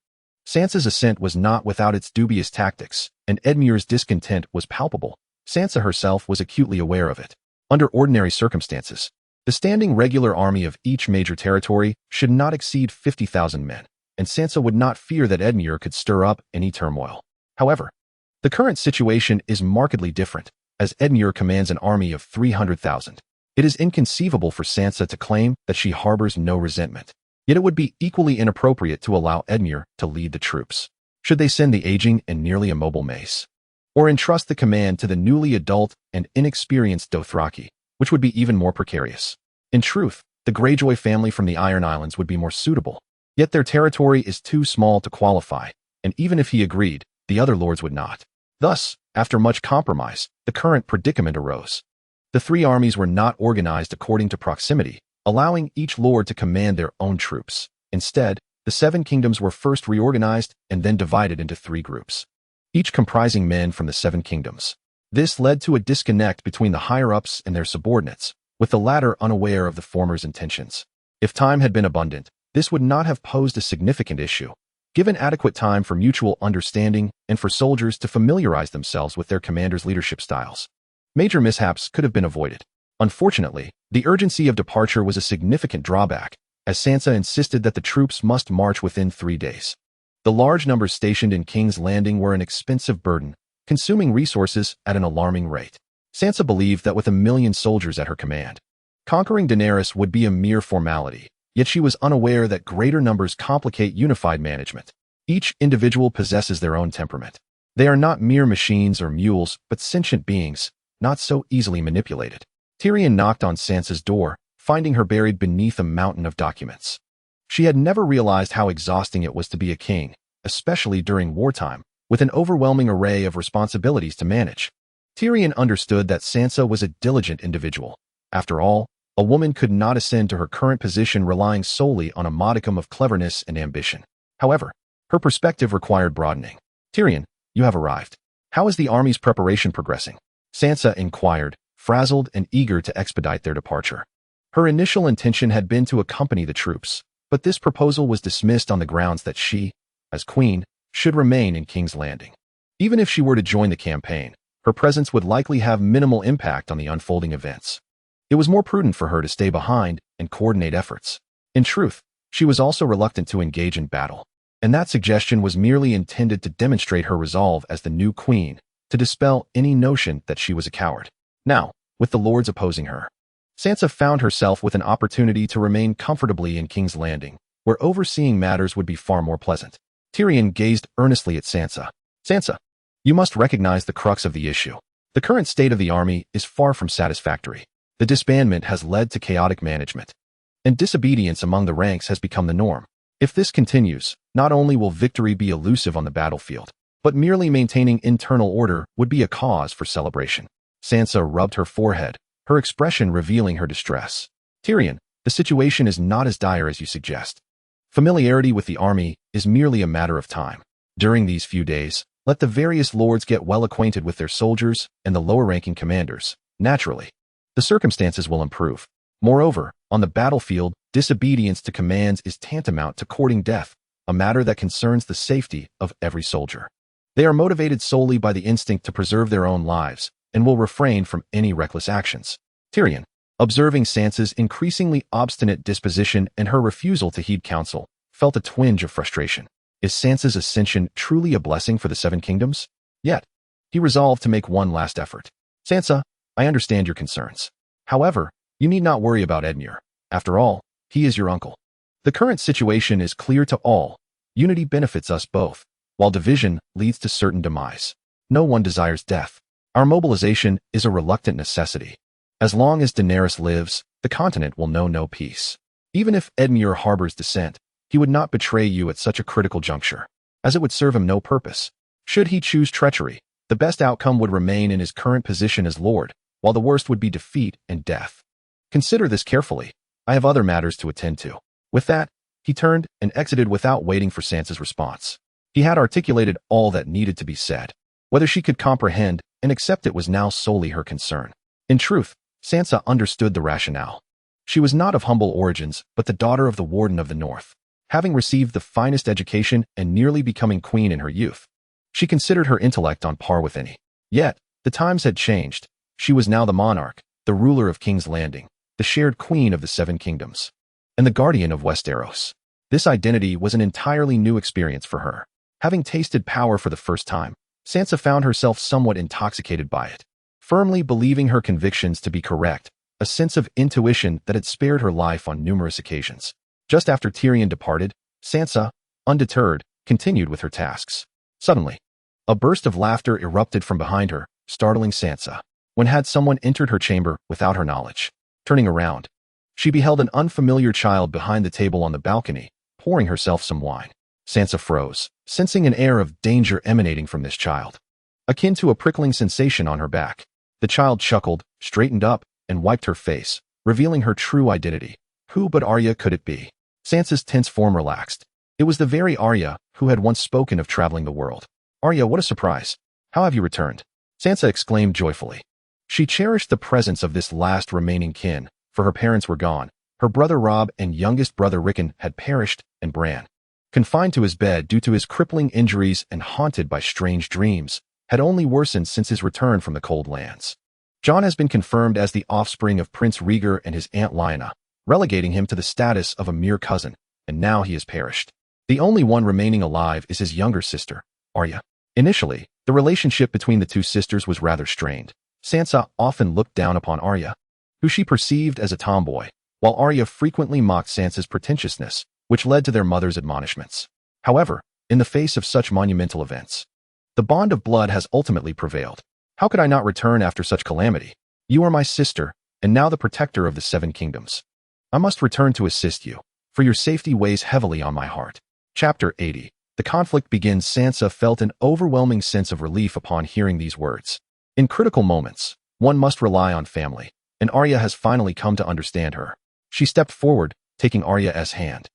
Sansa's ascent was not without its dubious tactics, and Edmure's discontent was palpable. Sansa herself was acutely aware of it. Under ordinary circumstances, the standing regular army of each major territory should not exceed 50,000 men, and Sansa would not fear that Edmure could stir up any turmoil. However, the current situation is markedly different, as Edmure commands an army of 300,000. It is inconceivable for Sansa to claim that she harbors no resentment. Yet it would be equally inappropriate to allow Edmure to lead the troops. Should they send the aging and nearly immobile Mace? Or entrust the command to the newly adult and inexperienced Dothraki, which would be even more precarious? In truth, the Greyjoy family from the Iron Islands would be more suitable. Yet their territory is too small to qualify, and even if he agreed, the other lords would not. Thus, after much compromise, the current predicament arose. The three armies were not organized according to proximity, allowing each lord to command their own troops. Instead, the Seven Kingdoms were first reorganized and then divided into three groups, each comprising men from the Seven Kingdoms. This led to a disconnect between the higher-ups and their subordinates, with the latter unaware of the former's intentions. If time had been abundant, this would not have posed a significant issue, given adequate time for mutual understanding and for soldiers to familiarize themselves with their commanders' leadership styles. Major mishaps could have been avoided. Unfortunately, the urgency of departure was a significant drawback, as Sansa insisted that the troops must march within 3 days. The large numbers stationed in King's Landing were an expensive burden, consuming resources at an alarming rate. Sansa believed that with 1 million soldiers at her command, conquering Daenerys would be a mere formality, yet she was unaware that greater numbers complicate unified management. Each individual possesses their own temperament. They are not mere machines or mules, but sentient beings, not so easily manipulated. Tyrion knocked on Sansa's door, finding her buried beneath a mountain of documents. She had never realized how exhausting it was to be a king, especially during wartime, with an overwhelming array of responsibilities to manage. Tyrion understood that Sansa was a diligent individual. After all, a woman could not ascend to her current position relying solely on a modicum of cleverness and ambition. However, her perspective required broadening. Tyrion, you have arrived. How is the army's preparation progressing? Sansa inquired, frazzled and eager to expedite their departure. Her initial intention had been to accompany the troops, but this proposal was dismissed on the grounds that she, as queen, should remain in King's Landing. Even if she were to join the campaign, her presence would likely have minimal impact on the unfolding events. It was more prudent for her to stay behind and coordinate efforts. In truth, she was also reluctant to engage in battle, and that suggestion was merely intended to demonstrate her resolve as the new queen, to dispel any notion that she was a coward. Now, with the lords opposing her, Sansa found herself with an opportunity to remain comfortably in King's Landing, where overseeing matters would be far more pleasant. Tyrion gazed earnestly at Sansa. Sansa, you must recognize the crux of the issue. The current state of the army is far from satisfactory. The disbandment has led to chaotic management, and disobedience among the ranks has become the norm. If this continues, not only will victory be elusive on the battlefield, but merely maintaining internal order would be a cause for celebration. Sansa rubbed her forehead, her expression revealing her distress. Tyrion, the situation is not as dire as you suggest. Familiarity with the army is merely a matter of time. During these few days, let the various lords get well acquainted with their soldiers and the lower-ranking commanders. Naturally, the circumstances will improve. Moreover, on the battlefield, disobedience to commands is tantamount to courting death, a matter that concerns the safety of every soldier. They are motivated solely by the instinct to preserve their own lives, and will refrain from any reckless actions. Tyrion, observing Sansa's increasingly obstinate disposition and her refusal to heed counsel, felt a twinge of frustration. Is Sansa's ascension truly a blessing for the Seven Kingdoms? Yet, he resolved to make one last effort. Sansa, I understand your concerns. However, you need not worry about Edmure. After all, he is your uncle. The current situation is clear to all. Unity benefits us both, while division leads to certain demise. No one desires death. Our mobilization is a reluctant necessity. As long as Daenerys lives, the continent will know no peace. Even if Edmure harbors dissent, he would not betray you at such a critical juncture, as it would serve him no purpose. Should he choose treachery, the best outcome would remain in his current position as lord, while the worst would be defeat and death. Consider this carefully. I have other matters to attend to. With that, he turned and exited without waiting for Sansa's response. He had articulated all that needed to be said. Whether she could comprehend and accept it was now solely her concern. In truth, Sansa understood the rationale. She was not of humble origins, but the daughter of the Warden of the North, having received the finest education and nearly becoming queen in her youth. She considered her intellect on par with any. Yet, the times had changed. She was now the monarch, the ruler of King's Landing, the shared queen of the Seven Kingdoms, and the guardian of Westeros. This identity was an entirely new experience for her. Having tasted power for the first time, Sansa found herself somewhat intoxicated by it. Firmly believing her convictions to be correct, a sense of intuition that had spared her life on numerous occasions. Just after Tyrion departed, Sansa, undeterred, continued with her tasks. Suddenly, a burst of laughter erupted from behind her, startling Sansa. When had someone entered her chamber without her knowledge? Turning around, she beheld an unfamiliar child behind the table on the balcony, pouring herself some wine. Sansa froze, sensing an air of danger emanating from this child, akin to a prickling sensation on her back. The child chuckled, straightened up, and wiped her face, revealing her true identity. Who but Arya could it be? Sansa's tense form relaxed. It was the very Arya who had once spoken of traveling the world. Arya, what a surprise! How have you returned? Sansa exclaimed joyfully. She cherished the presence of this last remaining kin, for her parents were gone. Her brother Robb and youngest brother Rickon had perished, and Bran, confined to his bed due to his crippling injuries and haunted by strange dreams, had only worsened since his return from the Cold Lands. Jon has been confirmed as the offspring of Prince Rhaegar and his aunt Lyanna, relegating him to the status of a mere cousin, and now he has perished. The only one remaining alive is his younger sister, Arya. Initially, the relationship between the two sisters was rather strained. Sansa often looked down upon Arya, who she perceived as a tomboy, while Arya frequently mocked Sansa's pretentiousness, which led to their mother's admonishments. However, in the face of such monumental events, the bond of blood has ultimately prevailed. How could I not return after such calamity? You are my sister, and now the protector of the Seven Kingdoms. I must return to assist you, for your safety weighs heavily on my heart. Chapter 80. The conflict begins. Sansa felt an overwhelming sense of relief upon hearing these words. In critical moments, one must rely on family, and Arya has finally come to understand her. She stepped forward, taking Arya's hand,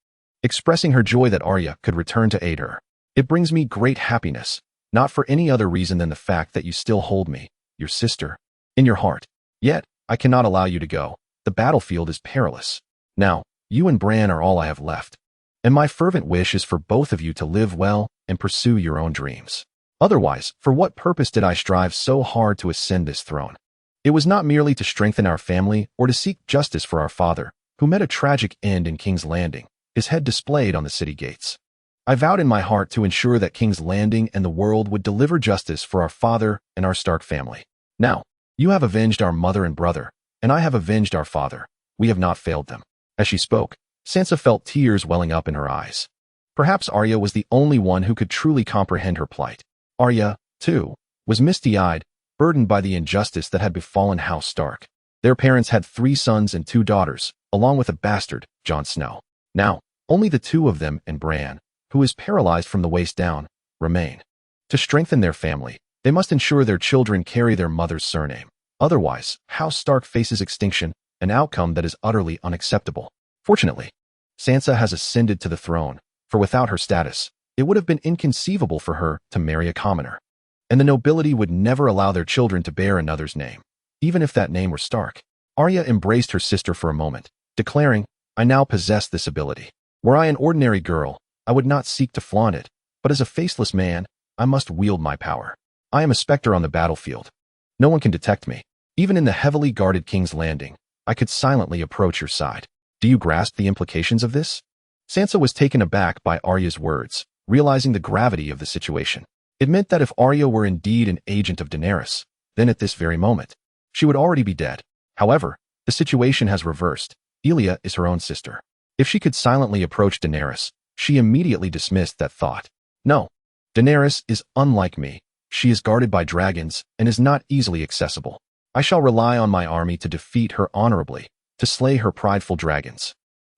expressing her joy that Arya could return to aid her. It brings me great happiness, not for any other reason than the fact that you still hold me, your sister, in your heart. Yet, I cannot allow you to go. The battlefield is perilous. Now, you and Bran are all I have left, and my fervent wish is for both of you to live well and pursue your own dreams. Otherwise, for what purpose did I strive so hard to ascend this throne? It was not merely to strengthen our family or to seek justice for our father, who met a tragic end in King's Landing, his head displayed on the city gates. I vowed in my heart to ensure that King's Landing and the world would deliver justice for our father and our Stark family. Now, you have avenged our mother and brother, and I have avenged our father. We have not failed them. As she spoke, Sansa felt tears welling up in her eyes. Perhaps Arya was the only one who could truly comprehend her plight. Arya, too, was misty-eyed, burdened by the injustice that had befallen House Stark. Their parents had 3 sons and 2 daughters, along with a bastard, Jon Snow. Now, only the 2 of them and Bran, who is paralyzed from the waist down, remain. To strengthen their family, they must ensure their children carry their mother's surname. Otherwise, House Stark faces extinction, an outcome that is utterly unacceptable. Fortunately, Sansa has ascended to the throne, for without her status, it would have been inconceivable for her to marry a commoner. And the nobility would never allow their children to bear another's name, even if that name were Stark. Arya embraced her sister for a moment, declaring, I now possess this ability. Were I an ordinary girl, I would not seek to flaunt it, but as a faceless man, I must wield my power. I am a specter on the battlefield. No one can detect me. Even in the heavily guarded King's Landing, I could silently approach your side. Do you grasp the implications of this? Sansa was taken aback by Arya's words, realizing the gravity of the situation. It meant that if Arya were indeed an agent of Daenerys, then at this very moment, she would already be dead. However, the situation has reversed. Elia is her own sister. If she could silently approach Daenerys, she immediately dismissed that thought. No, Daenerys is unlike me. She is guarded by dragons and is not easily accessible. I shall rely on my army to defeat her honorably, to slay her prideful dragons,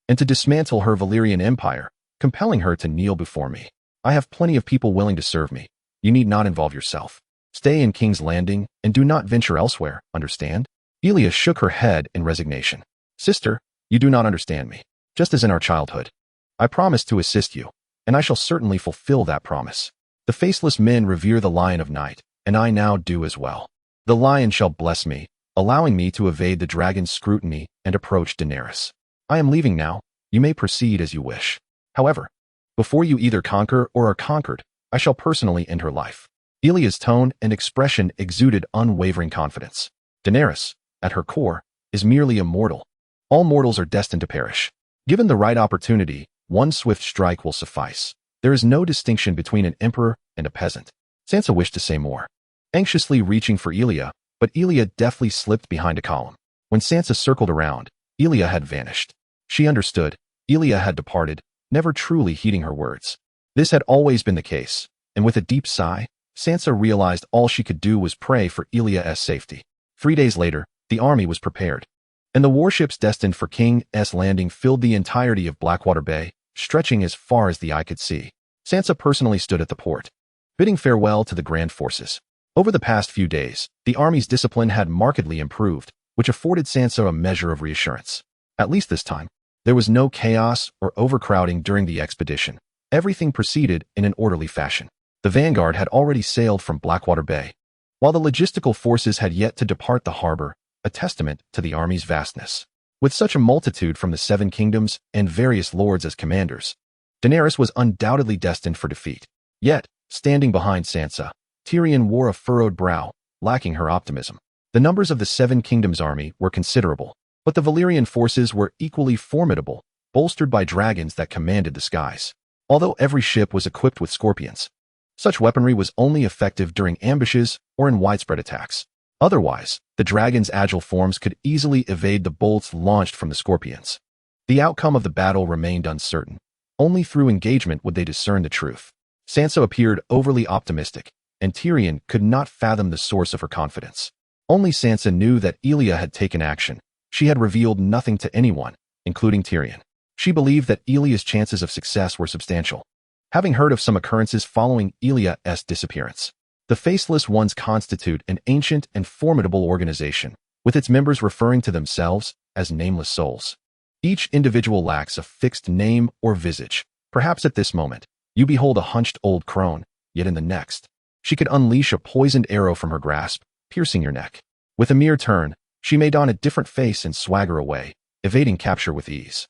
and to dismantle her Valyrian empire, compelling her to kneel before me. I have plenty of people willing to serve me. You need not involve yourself. Stay in King's Landing and do not venture elsewhere, understand? Elia shook her head in resignation. Sister, you do not understand me. Just as in our childhood. I promised to assist you, and I shall certainly fulfill that promise. The faceless men revere the Lion of Night, and I now do as well. The Lion shall bless me, allowing me to evade the dragon's scrutiny and approach Daenerys. I am leaving now. You may proceed as you wish. However, before you either conquer or are conquered, I shall personally end her life. Elia's tone and expression exuded unwavering confidence. Daenerys, at her core, is merely a mortal. All mortals are destined to perish. Given the right opportunity, one swift strike will suffice. There is no distinction between an emperor and a peasant. Sansa wished to say more, anxiously reaching for Elia, but Elia deftly slipped behind a column. When Sansa circled around, Elia had vanished. She understood. Elia had departed, never truly heeding her words. This had always been the case, and with a deep sigh, Sansa realized all she could do was pray for Elia's safety. 3 days later, the army was prepared, and the warships destined for King's Landing filled the entirety of Blackwater Bay, stretching as far as the eye could see. Sansa personally stood at the port, bidding farewell to the grand forces. Over the past few days, the army's discipline had markedly improved, which afforded Sansa a measure of reassurance. At least this time, there was no chaos or overcrowding during the expedition. Everything proceeded in an orderly fashion. The vanguard had already sailed from Blackwater Bay, while the logistical forces had yet to depart the harbor, a testament to the army's vastness. With such a multitude from the Seven Kingdoms and various lords as commanders, Daenerys was undoubtedly destined for defeat. Yet, standing behind Sansa, Tyrion wore a furrowed brow, lacking her optimism. The numbers of the Seven Kingdoms army were considerable, but the Valyrian forces were equally formidable, bolstered by dragons that commanded the skies. Although every ship was equipped with scorpions, such weaponry was only effective during ambushes or in widespread attacks. Otherwise, the dragon's agile forms could easily evade the bolts launched from the scorpions. The outcome of the battle remained uncertain. Only through engagement would they discern the truth. Sansa appeared overly optimistic, and Tyrion could not fathom the source of her confidence. Only Sansa knew that Elia had taken action. She had revealed nothing to anyone, including Tyrion. She believed that Elia's chances of success were substantial. Having heard of some occurrences following Elia's disappearance, the Faceless Ones constitute an ancient and formidable organization, with its members referring to themselves as nameless souls. Each individual lacks a fixed name or visage. Perhaps at this moment, you behold a hunched old crone, yet in the next, she could unleash a poisoned arrow from her grasp, piercing your neck. With a mere turn, she may don a different face and swagger away, evading capture with ease.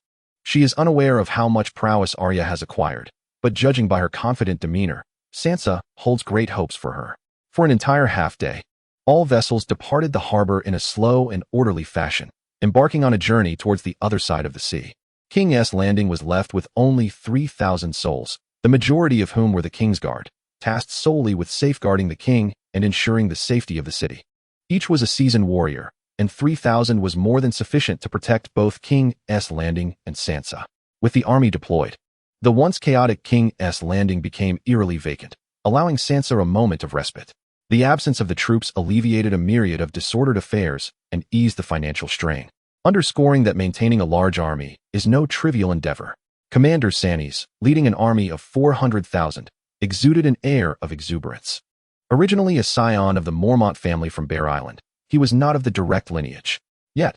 She is unaware of how much prowess Arya has acquired, but judging by her confident demeanor, Sansa holds great hopes for her. For an entire half-day, all vessels departed the harbor in a slow and orderly fashion, embarking on a journey towards the other side of the sea. King's Landing was left with only 3,000 souls, the majority of whom were the Kingsguard, tasked solely with safeguarding the king and ensuring the safety of the city. Each was a seasoned warrior, and 3,000 was more than sufficient to protect both King's Landing and Sansa. With the army deployed, the once chaotic King's Landing became eerily vacant, allowing Sansa a moment of respite. The absence of the troops alleviated a myriad of disordered affairs and eased the financial strain, underscoring that maintaining a large army is no trivial endeavor. Commander Stannis, leading an army of 400,000, exuded an air of exuberance. Originally a scion of the Mormont family from Bear Island, he was not of the direct lineage. Yet,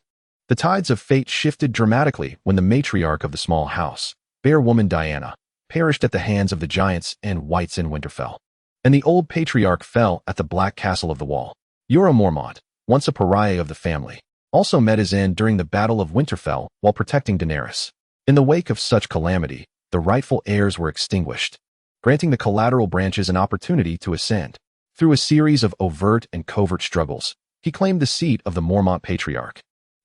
the tides of fate shifted dramatically when the matriarch of the small house, Bear Woman Diana, perished at the hands of the giants and wights in Winterfell, and the old patriarch fell at the Black Castle of the Wall. Jorah Mormont, once a pariah of the family, also met his end during the Battle of Winterfell while protecting Daenerys. In the wake of such calamity, the rightful heirs were extinguished, granting the collateral branches an opportunity to ascend. Through a series of overt and covert struggles, he claimed the seat of the Mormont patriarch,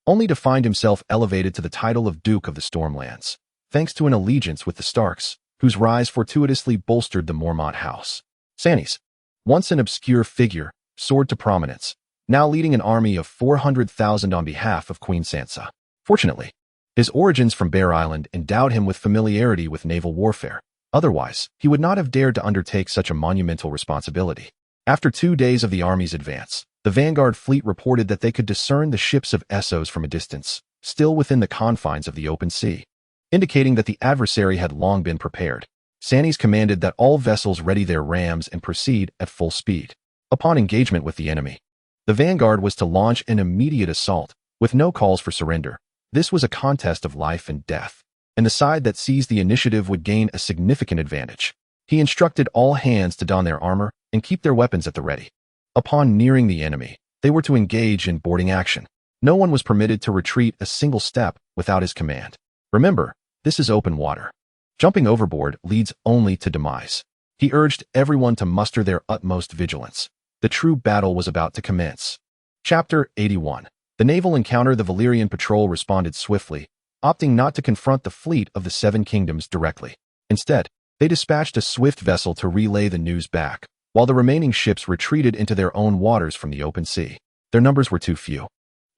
only to find himself elevated to the title of Duke of the Stormlands, thanks to an allegiance with the Starks, whose rise fortuitously bolstered the Mormont house. Stannis, once an obscure figure, soared to prominence, now leading an army of 400,000 on behalf of Queen Sansa. Fortunately, his origins from Bear Island endowed him with familiarity with naval warfare. Otherwise, he would not have dared to undertake such a monumental responsibility. After 2 days of the army's advance, the vanguard fleet reported that they could discern the ships of Essos from a distance, still within the confines of the open sea, indicating that the adversary had long been prepared. Stannis commanded that all vessels ready their rams and proceed at full speed. Upon engagement with the enemy, the vanguard was to launch an immediate assault, with no calls for surrender. This was a contest of life and death, and the side that seized the initiative would gain a significant advantage. He instructed all hands to don their armor and keep their weapons at the ready. Upon nearing the enemy, they were to engage in boarding action. No one was permitted to retreat a single step without his command. Remember, this is open water. Jumping overboard leads only to demise. He urged everyone to muster their utmost vigilance. The true battle was about to commence. Chapter 81. The naval encounter. The Valyrian patrol responded swiftly, opting not to confront the fleet of the Seven Kingdoms directly. Instead, they dispatched a swift vessel to relay the news back, while the remaining ships retreated into their own waters from the open sea. Their numbers were too few,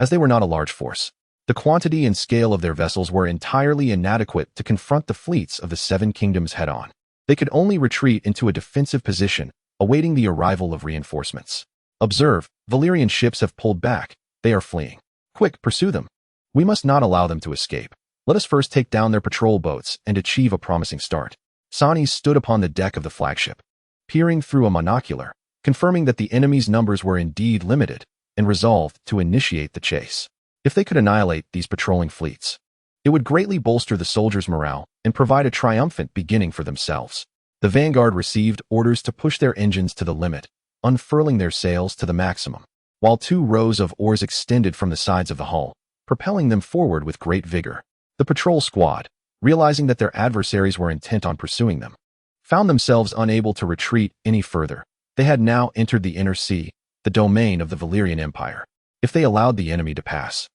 as they were not a large force. The quantity and scale of their vessels were entirely inadequate to confront the fleets of the Seven Kingdoms head-on. They could only retreat into a defensive position, awaiting the arrival of reinforcements. Observe, Valyrian ships have pulled back. They are fleeing. Quick, pursue them. We must not allow them to escape. Let us first take down their patrol boats and achieve a promising start. Stannis stood upon the deck of the flagship, peering through a monocular, confirming that the enemy's numbers were indeed limited, and resolved to initiate the chase. If they could annihilate these patrolling fleets, it would greatly bolster the soldiers' morale and provide a triumphant beginning for themselves. The vanguard received orders to push their engines to the limit, unfurling their sails to the maximum, while 2 rows of oars extended from the sides of the hull, propelling them forward with great vigor. The patrol squad, realizing that their adversaries were intent on pursuing them, found themselves unable to retreat any further. They had now entered the inner sea, the domain of the Valyrian Empire. If they allowed the enemy to pass,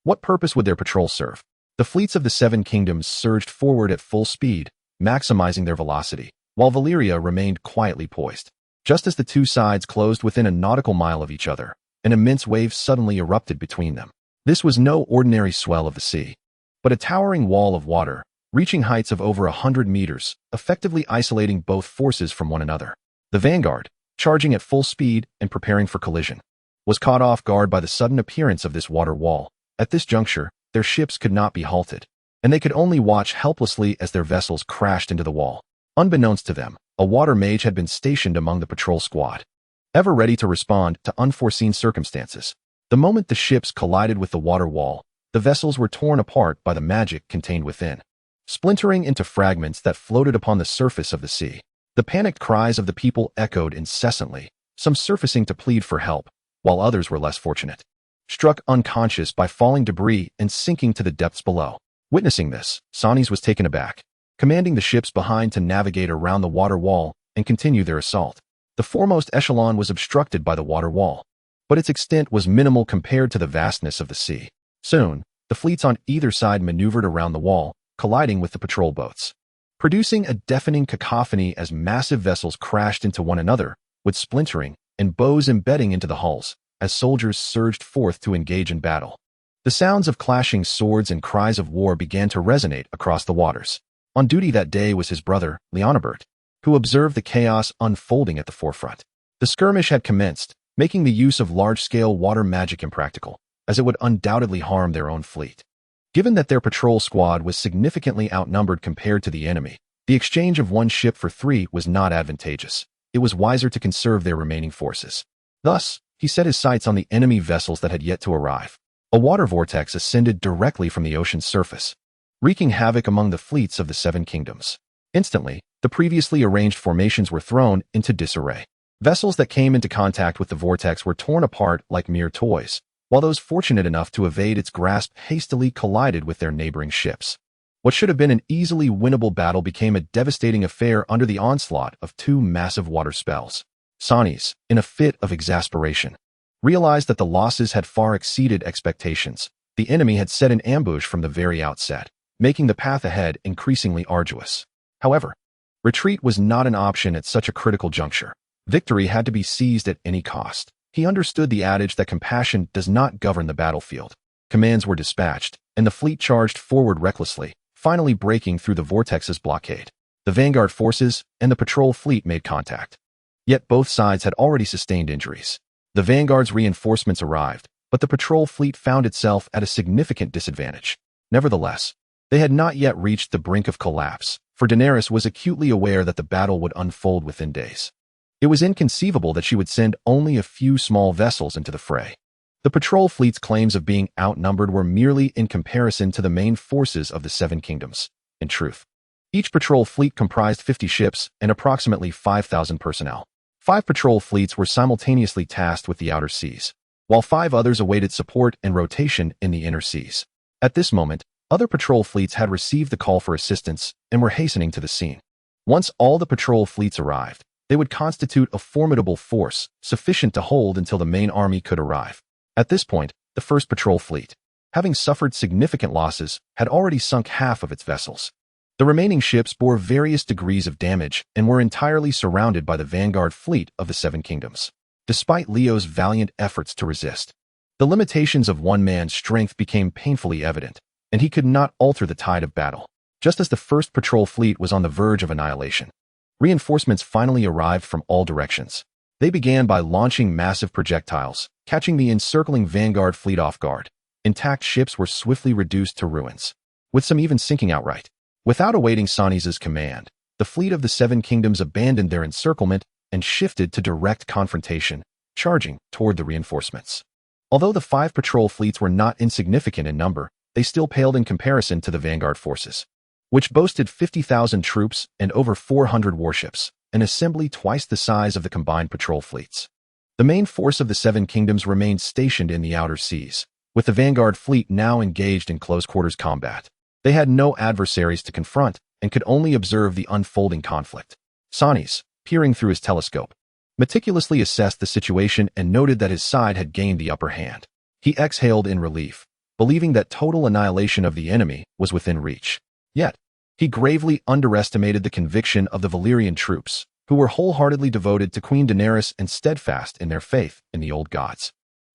what purpose would their patrol serve? The fleets of the Seven Kingdoms surged forward at full speed, maximizing their velocity, while Valyria remained quietly poised. Just as the two sides closed within a nautical mile of each other, an immense wave suddenly erupted between them. This was no ordinary swell of the sea, but a towering wall of water, reaching heights of over 100 meters, effectively isolating both forces from one another. The vanguard, charging at full speed and preparing for collision, was caught off guard by the sudden appearance of this water wall. At this juncture, their ships could not be halted, and they could only watch helplessly as their vessels crashed into the wall. Unbeknownst to them, a water mage had been stationed among the patrol squad, ever ready to respond to unforeseen circumstances. The moment the ships collided with the water wall, the vessels were torn apart by the magic contained within, splintering into fragments that floated upon the surface of the sea. The panicked cries of the people echoed incessantly, some surfacing to plead for help, while others were less fortunate, struck unconscious by falling debris and sinking to the depths below. Witnessing this, Stannis was taken aback, commanding the ships behind to navigate around the water wall and continue their assault. The foremost echelon was obstructed by the water wall, but its extent was minimal compared to the vastness of the sea. Soon, the fleets on either side maneuvered around the wall, colliding with the patrol boats, producing a deafening cacophony as massive vessels crashed into one another, with splintering and bows embedding into the hulls, as soldiers surged forth to engage in battle. The sounds of clashing swords and cries of war began to resonate across the waters. On duty that day was his brother, Leonibert, who observed the chaos unfolding at the forefront. The skirmish had commenced, making the use of large-scale water magic impractical, as it would undoubtedly harm their own fleet. Given that their patrol squad was significantly outnumbered compared to the enemy, the exchange of one ship for 3 was not advantageous. It was wiser to conserve their remaining forces. Thus, he set his sights on the enemy vessels that had yet to arrive. A water vortex ascended directly from the ocean's surface, wreaking havoc among the fleets of the Seven Kingdoms. Instantly, the previously arranged formations were thrown into disarray. Vessels that came into contact with the vortex were torn apart like mere toys, while those fortunate enough to evade its grasp hastily collided with their neighboring ships. What should have been an easily winnable battle became a devastating affair under the onslaught of 2 massive water spells. Stannis, in a fit of exasperation, realized that the losses had far exceeded expectations. The enemy had set an ambush from the very outset, making the path ahead increasingly arduous. However, retreat was not an option at such a critical juncture. Victory had to be seized at any cost. He understood the adage that compassion does not govern the battlefield. Commands were dispatched, and the fleet charged forward recklessly, finally breaking through the vortex's blockade. The vanguard forces and the patrol fleet made contact. Yet both sides had already sustained injuries. The vanguard's reinforcements arrived, but the patrol fleet found itself at a significant disadvantage. Nevertheless, they had not yet reached the brink of collapse. for Daenerys was acutely aware that the battle would unfold within days. It was inconceivable that she would send only a few small vessels into the fray. The patrol fleet's claims of being outnumbered were merely in comparison to the main forces of the Seven Kingdoms. In truth, each patrol fleet comprised 50 ships and approximately 5,000 personnel. 5 patrol fleets were simultaneously tasked with the outer seas, while 5 others awaited support and rotation in the inner seas. At this moment, other patrol fleets had received the call for assistance and were hastening to the scene. Once all the patrol fleets arrived, they would constitute a formidable force, sufficient to hold until the main army could arrive. At this point, the first patrol fleet, having suffered significant losses, had already sunk half of its vessels. The remaining ships bore various degrees of damage and were entirely surrounded by the vanguard fleet of the Seven Kingdoms. Despite Leo's valiant efforts to resist, the limitations of one man's strength became painfully evident, and he could not alter the tide of battle. Just as the first patrol fleet was on the verge of annihilation, reinforcements finally arrived from all directions. They began by launching massive projectiles, catching the encircling vanguard fleet off guard. Intact ships were swiftly reduced to ruins, with some even sinking outright. Without awaiting Stannis' command, the fleet of the Seven Kingdoms abandoned their encirclement and shifted to direct confrontation, charging toward the reinforcements. Although the 5 patrol fleets were not insignificant in number, they still paled in comparison to the vanguard forces, which boasted 50,000 troops and over 400 warships, an assembly twice the size of the combined patrol fleets. The main force of the Seven Kingdoms remained stationed in the outer seas, with the vanguard fleet now engaged in close-quarters combat. They had no adversaries to confront and could only observe the unfolding conflict. Stannis, peering through his telescope, meticulously assessed the situation and noted that his side had gained the upper hand. He exhaled in relief, believing that total annihilation of the enemy was within reach. Yet, he gravely underestimated the conviction of the Valyrian troops, who were wholeheartedly devoted to Queen Daenerys and steadfast in their faith in the old gods.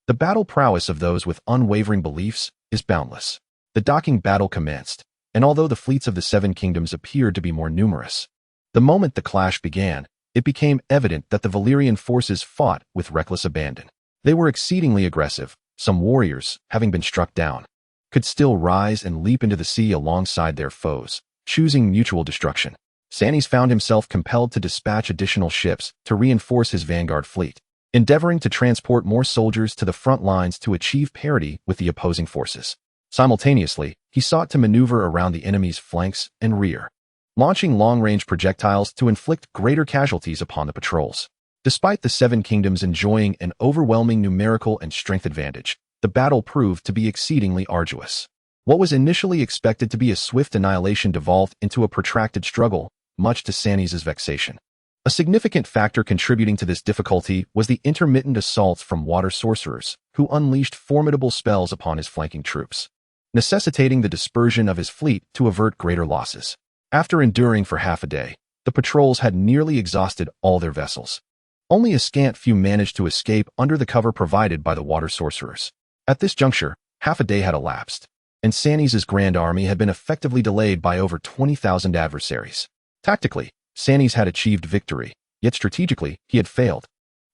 The battle prowess of those with unwavering beliefs is boundless. The docking battle commenced, and although the fleets of the Seven Kingdoms appeared to be more numerous, the moment the clash began, it became evident that the Valyrian forces fought with reckless abandon. They were exceedingly aggressive. Some warriors, having been struck down, could still rise and leap into the sea alongside their foes, choosing mutual destruction. Stannis found himself compelled to dispatch additional ships to reinforce his vanguard fleet, endeavoring to transport more soldiers to the front lines to achieve parity with the opposing forces. Simultaneously, he sought to maneuver around the enemy's flanks and rear, launching long-range projectiles to inflict greater casualties upon the patrols. Despite the Seven Kingdoms enjoying an overwhelming numerical and strength advantage, the battle proved to be exceedingly arduous. What was initially expected to be a swift annihilation devolved into a protracted struggle, much to Stannis' vexation. A significant factor contributing to this difficulty was the intermittent assaults from water sorcerers, who unleashed formidable spells upon his flanking troops, necessitating the dispersion of his fleet to avert greater losses. After enduring for half a day, the patrols had nearly exhausted all their vessels. Only a scant few managed to escape under the cover provided by the water sorcerers. At this juncture, half a day had elapsed, and Stannis' grand army had been effectively delayed by over 20,000 adversaries. Tactically, Stannis had achieved victory, yet strategically, he had failed.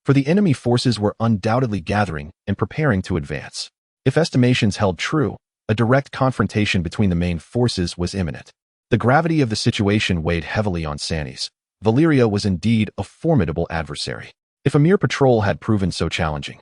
For the enemy forces were undoubtedly gathering and preparing to advance. If estimations held true, a direct confrontation between the main forces was imminent. The gravity of the situation weighed heavily on Stannis. Valyria was indeed a formidable adversary, if a mere patrol had proven so challenging.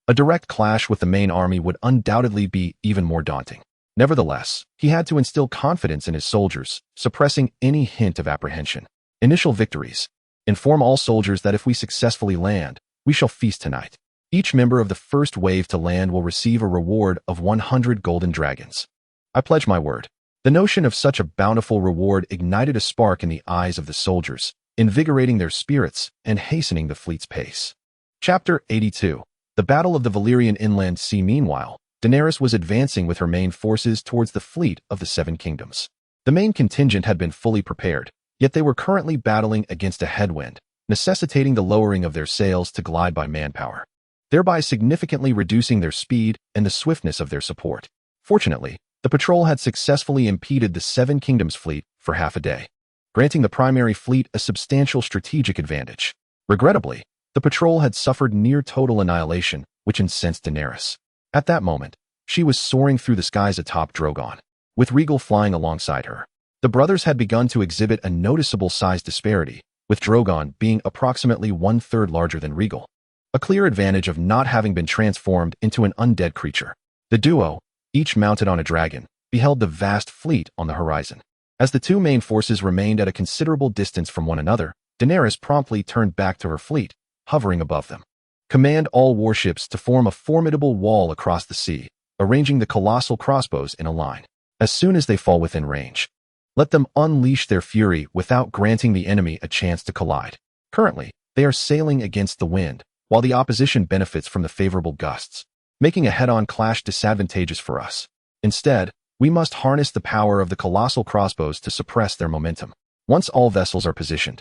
A direct clash with the main army would undoubtedly be even more daunting. Nevertheless, he had to instill confidence in his soldiers, suppressing any hint of apprehension. Initial victories. Inform all soldiers that if we successfully land, we shall feast tonight. Each member of the first wave to land will receive a reward of 100 golden dragons. I pledge my word. The notion of such a bountiful reward ignited a spark in the eyes of the soldiers, invigorating their spirits and hastening the fleet's pace. Chapter 82. The Battle of the Valyrian Inland Sea. Meanwhile, Daenerys was advancing with her main forces towards the fleet of the Seven Kingdoms. The main contingent had been fully prepared, yet they were currently battling against a headwind, necessitating the lowering of their sails to glide by manpower, thereby significantly reducing their speed and the swiftness of their support. Fortunately, the patrol had successfully impeded the Seven Kingdoms fleet for half a day, granting the primary fleet a substantial strategic advantage. Regrettably, the patrol had suffered near total annihilation, which incensed Daenerys. At that moment, she was soaring through the skies atop Drogon, with Regal flying alongside her. The brothers had begun to exhibit a noticeable size disparity, with Drogon being approximately 1/3 larger than Regal, a clear advantage of not having been transformed into an undead creature. The duo, each mounted on a dragon, beheld the vast fleet on the horizon. As the two main forces remained at a considerable distance from one another, Daenerys promptly turned back to her fleet, hovering above them. Command all warships to form a formidable wall across the sea, arranging the colossal crossbows in a line. As soon as they fall within range, let them unleash their fury without granting the enemy a chance to collide. Currently, they are sailing against the wind, while the opposition benefits from the favorable gusts, making a head-on clash disadvantageous for us. Instead, we must harness the power of the colossal crossbows to suppress their momentum. Once all vessels are positioned,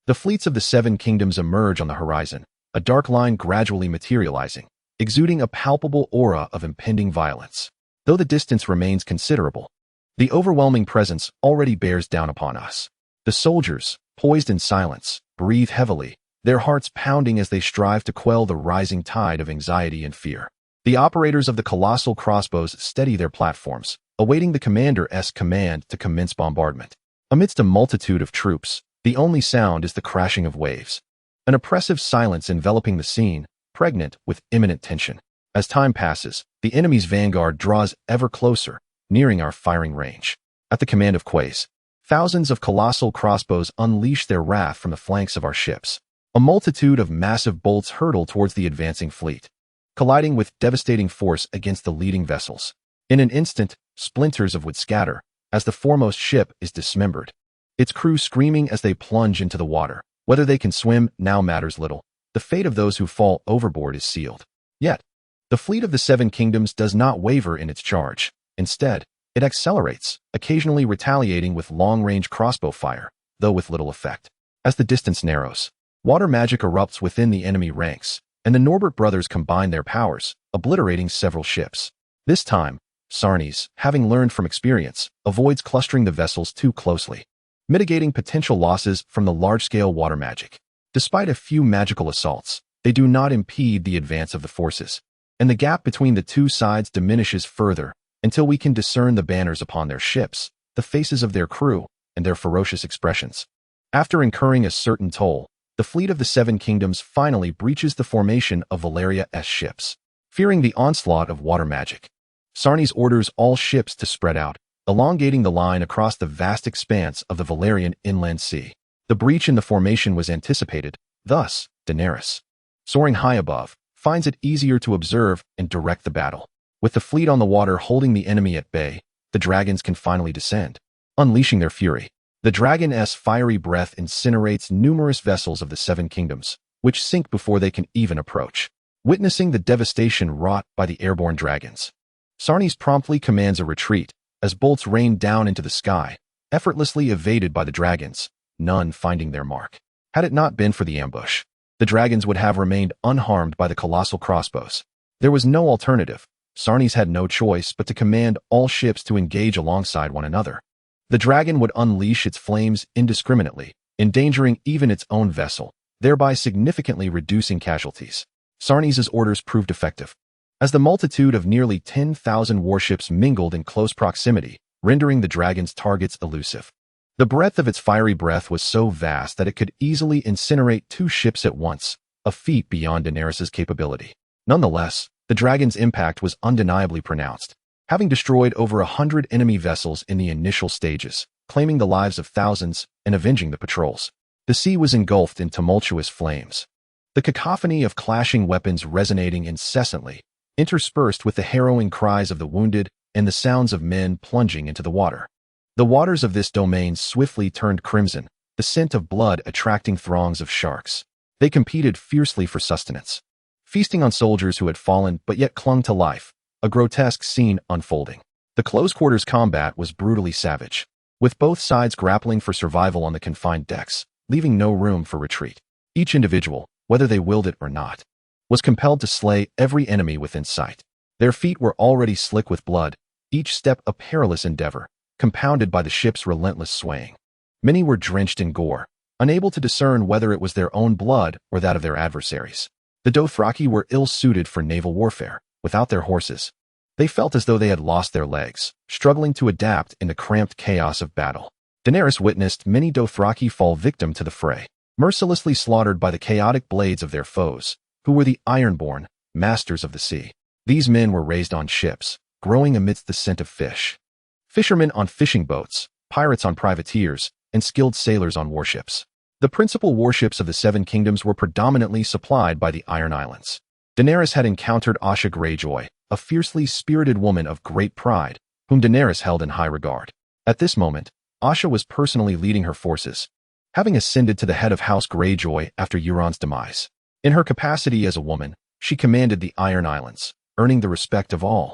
the fleets of the Seven Kingdoms emerge on the horizon, a dark line gradually materializing, exuding a palpable aura of impending violence. Though the distance remains considerable, the overwhelming presence already bears down upon us. The soldiers, poised in silence, breathe heavily, their hearts pounding as they strive to quell the rising tide of anxiety and fear. The operators of the colossal crossbows steady their platforms, awaiting the commander's command to commence bombardment. Amidst a multitude of troops, the only sound is the crashing of waves, an oppressive silence enveloping the scene, pregnant with imminent tension. As time passes, the enemy's vanguard draws ever closer, nearing our firing range. At the command of Quays, thousands of colossal crossbows unleash their wrath from the flanks of our ships. A multitude of massive bolts hurtle towards the advancing fleet, colliding with devastating force against the leading vessels. In an instant, splinters of wood scatter as the foremost ship is dismembered, its crew screaming as they plunge into the water. Whether they can swim now matters little. The fate of those who fall overboard is sealed. Yet, the fleet of the Seven Kingdoms does not waver in its charge. Instead, it accelerates, occasionally retaliating with long-range crossbow fire, though with little effect. As the distance narrows, water magic erupts within the enemy ranks, and the Norbert brothers combine their powers, obliterating several ships. This time, Sarnes, having learned from experience, avoids clustering the vessels too closely, mitigating potential losses from the large-scale water magic. Despite a few magical assaults, they do not impede the advance of the forces, and the gap between the two sides diminishes further until we can discern the banners upon their ships, the faces of their crew, and their ferocious expressions. After incurring a certain toll, the fleet of the Seven Kingdoms finally breaches the formation of Valeria's ships. Fearing the onslaught of water magic, Sarnes orders all ships to spread out, elongating the line across the vast expanse of the Valerian inland sea. The breach in the formation was anticipated, thus, Daenerys, soaring high above, finds it easier to observe and direct the battle. With the fleet on the water holding the enemy at bay, the dragons can finally descend, unleashing their fury. The dragon's fiery breath incinerates numerous vessels of the Seven Kingdoms, which sink before they can even approach. Witnessing the devastation wrought by the airborne dragons, Sarnes promptly commands a retreat, as bolts rain down into the sky, effortlessly evaded by the dragons, none finding their mark. Had it not been for the ambush, the dragons would have remained unharmed by the colossal crossbows. There was no alternative. Sarnes had no choice but to command all ships to engage alongside one another. The dragon would unleash its flames indiscriminately, endangering even its own vessel, thereby significantly reducing casualties. Sarnes's orders proved effective, as the multitude of nearly 10,000 warships mingled in close proximity, rendering the dragon's targets elusive. The breadth of its fiery breath was so vast that it could easily incinerate 2 ships at once, a feat beyond Daenerys' capability. Nonetheless, the dragon's impact was undeniably pronounced, having destroyed over 100 enemy vessels in the initial stages, claiming the lives of thousands and avenging the patrols. The sea was engulfed in tumultuous flames, the cacophony of clashing weapons resonating incessantly, interspersed with the harrowing cries of the wounded and the sounds of men plunging into the water. The waters of this domain swiftly turned crimson, the scent of blood attracting throngs of sharks. They competed fiercely for sustenance, feasting on soldiers who had fallen but yet clung to life, a grotesque scene unfolding. The close-quarters combat was brutally savage, with both sides grappling for survival on the confined decks, leaving no room for retreat. Each individual, whether they willed it or not, was compelled to slay every enemy within sight. Their feet were already slick with blood, each step a perilous endeavor, compounded by the ship's relentless swaying. Many were drenched in gore, unable to discern whether it was their own blood or that of their adversaries. The Dothraki were ill-suited for naval warfare. Without their horses, they felt as though they had lost their legs, struggling to adapt in the cramped chaos of battle. Daenerys witnessed many Dothraki fall victim to the fray, mercilessly slaughtered by the chaotic blades of their foes, who were the Ironborn, masters of the sea. These men were raised on ships, growing amidst the scent of fish. Fishermen on fishing boats, pirates on privateers, and skilled sailors on warships. The principal warships of the Seven Kingdoms were predominantly supplied by the Iron Islands. Daenerys had encountered Asha Greyjoy, a fiercely spirited woman of great pride, whom Daenerys held in high regard. At this moment, Asha was personally leading her forces, having ascended to the head of House Greyjoy after Euron's demise. In her capacity as a woman, she commanded the Iron Islands, earning the respect of all,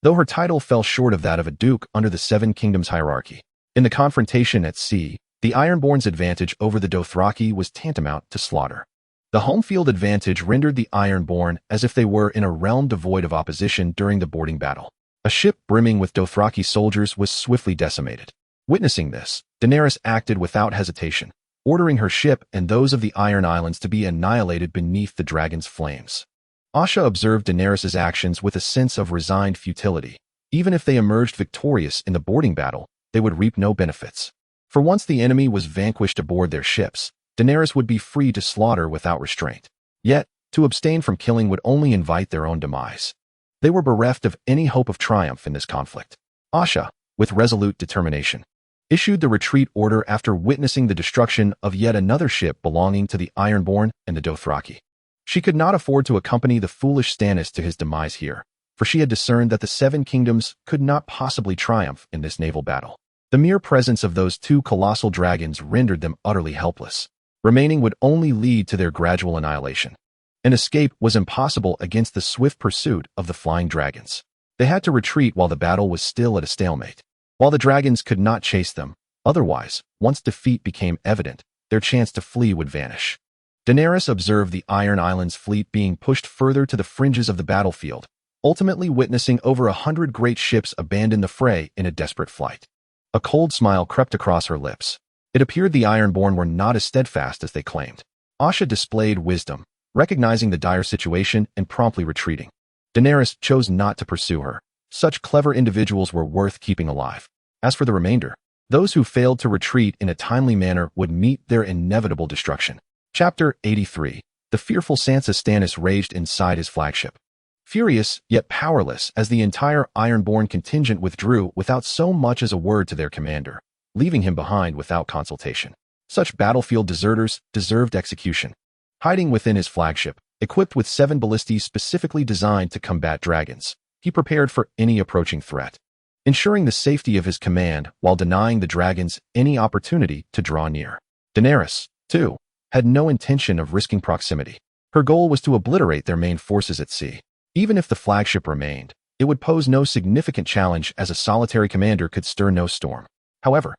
though her title fell short of that of a duke under the Seven Kingdoms hierarchy. In the confrontation at sea, the Ironborn's advantage over the Dothraki was tantamount to slaughter. The home field advantage rendered the Ironborn as if they were in a realm devoid of opposition during the boarding battle. A ship brimming with Dothraki soldiers was swiftly decimated. Witnessing this, Daenerys acted without hesitation, ordering her ship and those of the Iron Islands to be annihilated beneath the dragon's flames. Asha observed Daenerys' actions with a sense of resigned futility. Even if they emerged victorious in the boarding battle, they would reap no benefits. For once the enemy was vanquished aboard their ships, Daenerys would be free to slaughter without restraint. Yet, to abstain from killing would only invite their own demise. They were bereft of any hope of triumph in this conflict. Asha, with resolute determination, issued the retreat order after witnessing the destruction of yet another ship belonging to the Ironborn and the Dothraki. She could not afford to accompany the foolish Stannis to his demise here, for she had discerned that the Seven Kingdoms could not possibly triumph in this naval battle. The mere presence of those two colossal dragons rendered them utterly helpless. Remaining would only lead to their gradual annihilation. An escape was impossible against the swift pursuit of the flying dragons. They had to retreat while the battle was still at a stalemate. While the dragons could not chase them, otherwise, once defeat became evident, their chance to flee would vanish. Daenerys observed the Iron Islands fleet being pushed further to the fringes of the battlefield, ultimately witnessing over 100 great ships abandon the fray in a desperate flight. A cold smile crept across her lips. It appeared the Ironborn were not as steadfast as they claimed. Asha displayed wisdom, recognizing the dire situation and promptly retreating. Daenerys chose not to pursue her. Such clever individuals were worth keeping alive. As for the remainder, those who failed to retreat in a timely manner would meet their inevitable destruction. Chapter 83. The fearful Sansa Stannis raged inside his flagship. Furious, yet powerless, as the entire Ironborn contingent withdrew without so much as a word to their commander, leaving him behind without consultation. Such battlefield deserters deserved execution. Hiding within his flagship, equipped with 7 ballistas specifically designed to combat dragons, he prepared for any approaching threat, ensuring the safety of his command while denying the dragons any opportunity to draw near. Daenerys, too, had no intention of risking proximity. Her goal was to obliterate their main forces at sea. Even if the flagship remained, it would pose no significant challenge as a solitary commander could stir no storm. However,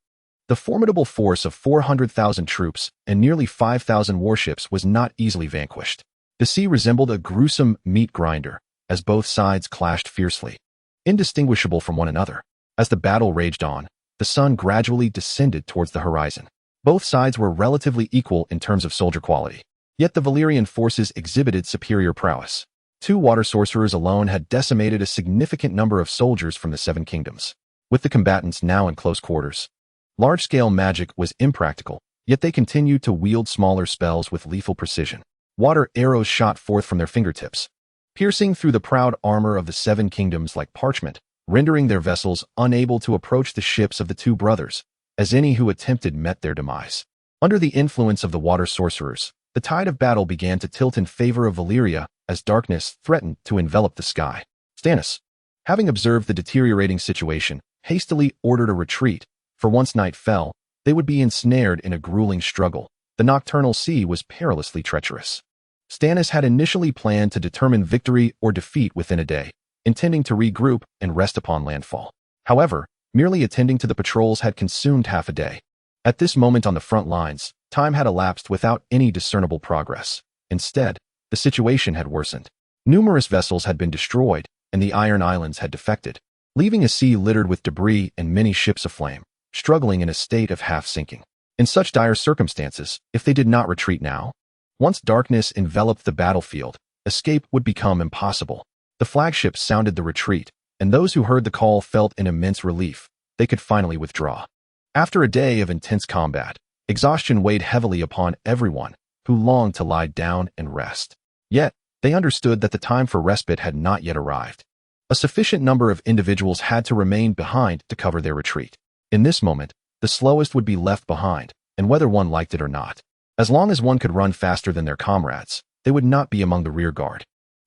the formidable force of 400,000 troops and nearly 5,000 warships was not easily vanquished. The sea resembled a gruesome meat grinder, as both sides clashed fiercely, indistinguishable from one another. As the battle raged on, the sun gradually descended towards the horizon. Both sides were relatively equal in terms of soldier quality, yet the Valyrian forces exhibited superior prowess. 2 water sorcerers alone had decimated a significant number of soldiers from the Seven Kingdoms. With the combatants now in close quarters, large-scale magic was impractical, yet they continued to wield smaller spells with lethal precision. Water arrows shot forth from their fingertips, piercing through the proud armor of the Seven Kingdoms like parchment, rendering their vessels unable to approach the ships of the 2 brothers, as any who attempted met their demise. Under the influence of the water sorcerers, the tide of battle began to tilt in favor of Valyria as darkness threatened to envelop the sky. Stannis, having observed the deteriorating situation, hastily ordered a retreat, for once night fell, they would be ensnared in a grueling struggle. The nocturnal sea was perilously treacherous. Stannis had initially planned to determine victory or defeat within a day, intending to regroup and rest upon landfall. However, merely attending to the patrols had consumed half a day. At this moment on the front lines, time had elapsed without any discernible progress. Instead, the situation had worsened. Numerous vessels had been destroyed, and the Iron Islands had defected, leaving a sea littered with debris and many ships aflame, struggling in a state of half-sinking. In such dire circumstances, if they did not retreat now, once darkness enveloped the battlefield, escape would become impossible. The flagship sounded the retreat, and those who heard the call felt an immense relief. They could finally withdraw. After a day of intense combat, exhaustion weighed heavily upon everyone who longed to lie down and rest. Yet, they understood that the time for respite had not yet arrived. A sufficient number of individuals had to remain behind to cover their retreat. In this moment, the slowest would be left behind, and whether one liked it or not. As long as one could run faster than their comrades, they would not be among the rear guard.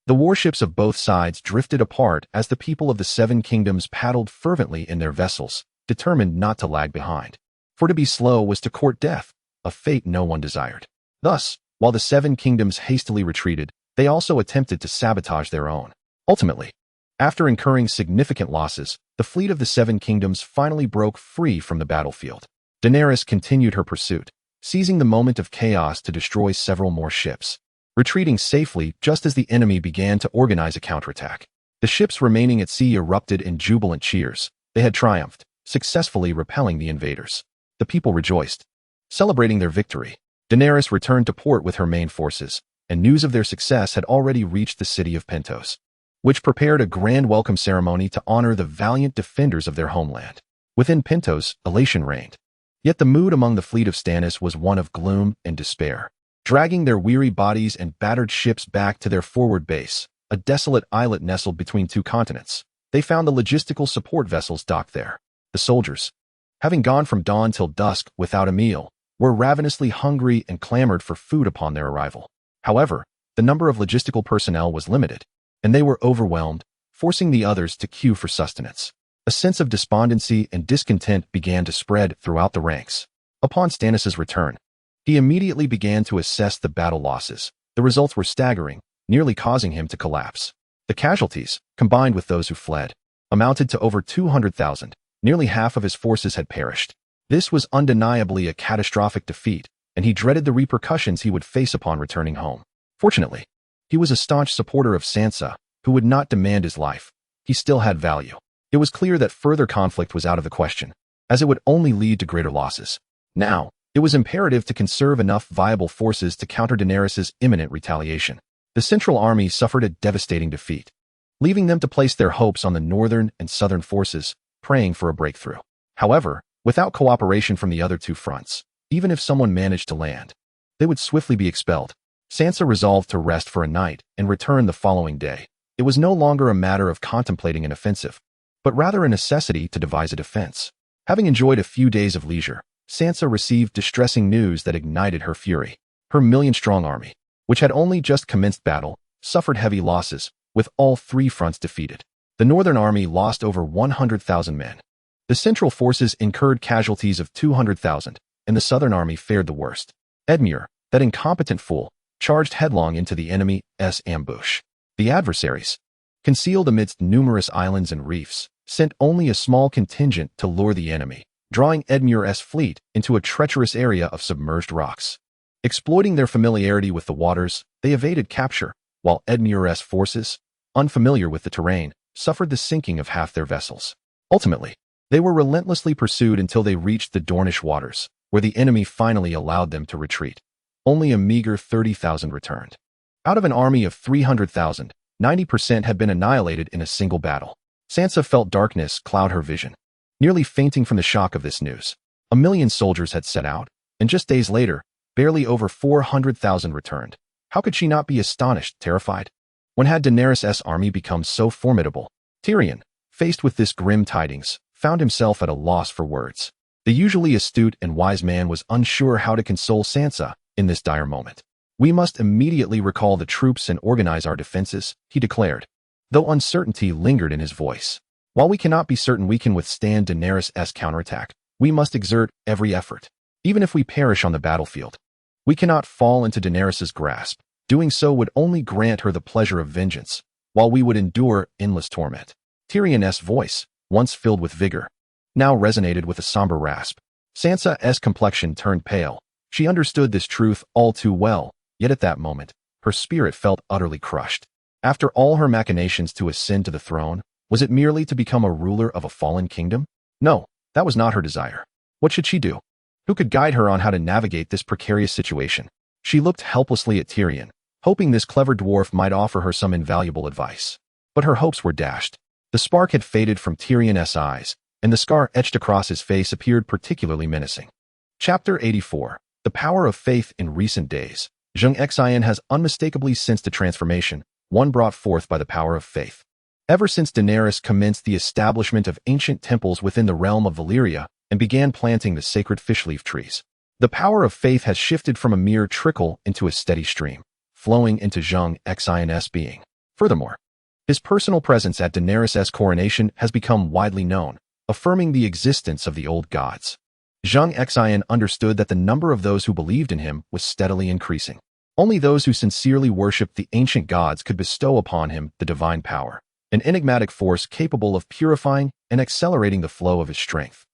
The warships of both sides drifted apart as the people of the Seven Kingdoms paddled fervently in their vessels, determined not to lag behind. For to be slow was to court death, a fate no one desired. Thus, while the Seven Kingdoms hastily retreated, they also attempted to sabotage their own. Ultimately, after incurring significant losses, the fleet of the Seven Kingdoms finally broke free from the battlefield. Daenerys continued her pursuit, seizing the moment of chaos to destroy several more ships, retreating safely just as the enemy began to organize a counterattack. The ships remaining at sea erupted in jubilant cheers. They had triumphed, successfully repelling the invaders. The people rejoiced, celebrating their victory. Daenerys returned to port with her main forces, and news of their success had already reached the city of Pentos, which prepared a grand welcome ceremony to honor the valiant defenders of their homeland. Within Pentos, elation reigned. Yet the mood among the fleet of Stannis was one of gloom and despair. Dragging their weary bodies and battered ships back to their forward base, a desolate islet nestled between two continents, they found the logistical support vessels docked there. The soldiers, having gone from dawn till dusk without a meal, were ravenously hungry and clamored for food upon their arrival. However, the number of logistical personnel was limited, and they were overwhelmed, forcing the others to queue for sustenance. A sense of despondency and discontent began to spread throughout the ranks. Upon Stannis' return, he immediately began to assess the battle losses. The results were staggering, nearly causing him to collapse. The casualties, combined with those who fled, amounted to over 200,000. Nearly half of his forces had perished. This was undeniably a catastrophic defeat, and he dreaded the repercussions he would face upon returning home. Fortunately, he was a staunch supporter of Sansa, who would not demand his life. He still had value. It was clear that further conflict was out of the question, as it would only lead to greater losses. Now, it was imperative to conserve enough viable forces to counter Daenerys' imminent retaliation. The Central Army suffered a devastating defeat, leaving them to place their hopes on the northern and southern forces, praying for a breakthrough. However, without cooperation from the other two fronts, even if someone managed to land, they would swiftly be expelled. Sansa resolved to rest for a night and return the following day. It was no longer a matter of contemplating an offensive, but rather a necessity to devise a defense. Having enjoyed a few days of leisure, Sansa received distressing news that ignited her fury. Her million-strong army, which had only just commenced battle, suffered heavy losses, with all three fronts defeated. The Northern Army lost over 100,000 men. The Central forces incurred casualties of 200,000, and the Southern Army fared the worst. Edmure, that incompetent fool, charged headlong into the enemy's ambush. The adversaries, concealed amidst numerous islands and reefs, sent only a small contingent to lure the enemy, drawing Edmure's fleet into a treacherous area of submerged rocks. Exploiting their familiarity with the waters, they evaded capture, while Edmure's forces, unfamiliar with the terrain, suffered the sinking of half their vessels. Ultimately, they were relentlessly pursued until they reached the Dornish waters, where the enemy finally allowed them to retreat. Only a meager 30,000 returned. Out of an army of 300,000, 90% had been annihilated in a single battle. Sansa felt darkness cloud her vision. Nearly fainting from the shock of this news, 1 million soldiers had set out, and just days later, barely over 400,000 returned. How could she not be astonished, terrified? When had Daenerys' army become so formidable? Tyrion, faced with this grim tidings, found himself at a loss for words. The usually astute and wise man was unsure how to console Sansa in this dire moment. "We must immediately recall the troops and organize our defenses," he declared, though uncertainty lingered in his voice. "While we cannot be certain we can withstand Daenerys' counterattack, we must exert every effort. Even if we perish on the battlefield, we cannot fall into Daenerys' grasp. Doing so would only grant her the pleasure of vengeance, while we would endure endless torment." Tyrion's voice, once filled with vigor, now resonated with a somber rasp. Sansa's complexion turned pale. She understood this truth all too well, yet at that moment, her spirit felt utterly crushed. After all her machinations to ascend to the throne, was it merely to become a ruler of a fallen kingdom? No, that was not her desire. What should she do? Who could guide her on how to navigate this precarious situation? She looked helplessly at Tyrion, hoping this clever dwarf might offer her some invaluable advice. But her hopes were dashed. The spark had faded from Tyrion's eyes, and the scar etched across his face appeared particularly menacing. Chapter 84. The Power of Faith in Recent Days. Zheng Xin has unmistakably sensed a transformation, one brought forth by the power of faith. Ever since Daenerys commenced the establishment of ancient temples within the realm of Valyria and began planting the sacred fishleaf trees, the power of faith has shifted from a mere trickle into a steady stream, flowing into Zheng Xin's being. Furthermore, his personal presence at Daenerys' coronation has become widely known, affirming the existence of the old gods. Zheng Xin understood that the number of those who believed in him was steadily increasing. Only those who sincerely worshipped the ancient gods could bestow upon him the divine power, an enigmatic force capable of purifying and accelerating the flow of his strength.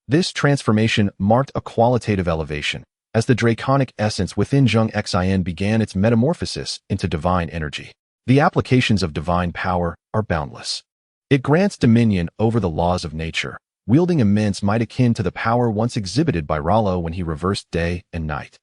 This transformation marked a qualitative elevation, as the draconic essence within Zheng Xin began its metamorphosis into divine energy. The applications of divine power are boundless. It grants dominion over the laws of nature, wielding immense might akin to the power once exhibited by Rollo when he reversed day and night.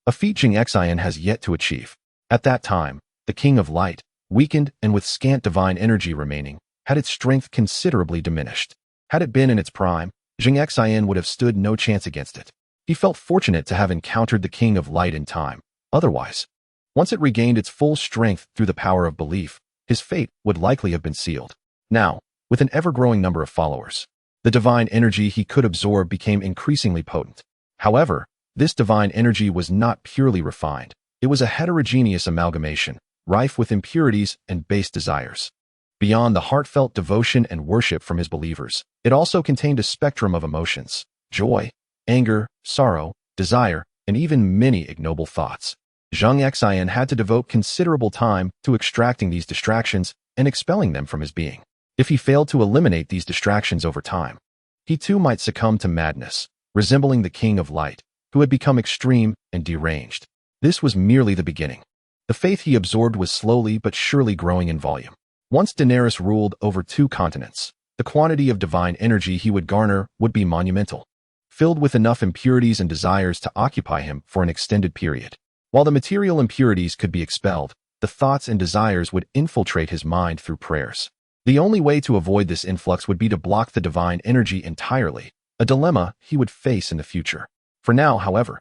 A feat Zheng Xin has yet to achieve. At that time, the King of Light, weakened and with scant divine energy remaining, had its strength considerably diminished. Had it been in its prime, Zheng Xin would have stood no chance against it. He felt fortunate to have encountered the King of Light in time. Otherwise, once it regained its full strength through the power of belief, his fate would likely have been sealed. Now, with an ever-growing number of followers, the divine energy he could absorb became increasingly potent. However, this divine energy was not purely refined. It was a heterogeneous amalgamation, rife with impurities and base desires. Beyond the heartfelt devotion and worship from his believers, it also contained a spectrum of emotions: joy, anger, sorrow, desire, and even many ignoble thoughts. Zheng Xin had to devote considerable time to extracting these distractions and expelling them from his being. If he failed to eliminate these distractions over time, he too might succumb to madness, resembling the King of Light, who had become extreme and deranged. This was merely the beginning. The faith he absorbed was slowly but surely growing in volume. Once Daenerys ruled over 2 continents, the quantity of divine energy he would garner would be monumental, filled with enough impurities and desires to occupy him for an extended period. While the material impurities could be expelled, the thoughts and desires would infiltrate his mind through prayers. The only way to avoid this influx would be to block the divine energy entirely, a dilemma he would face in the future. For now, however,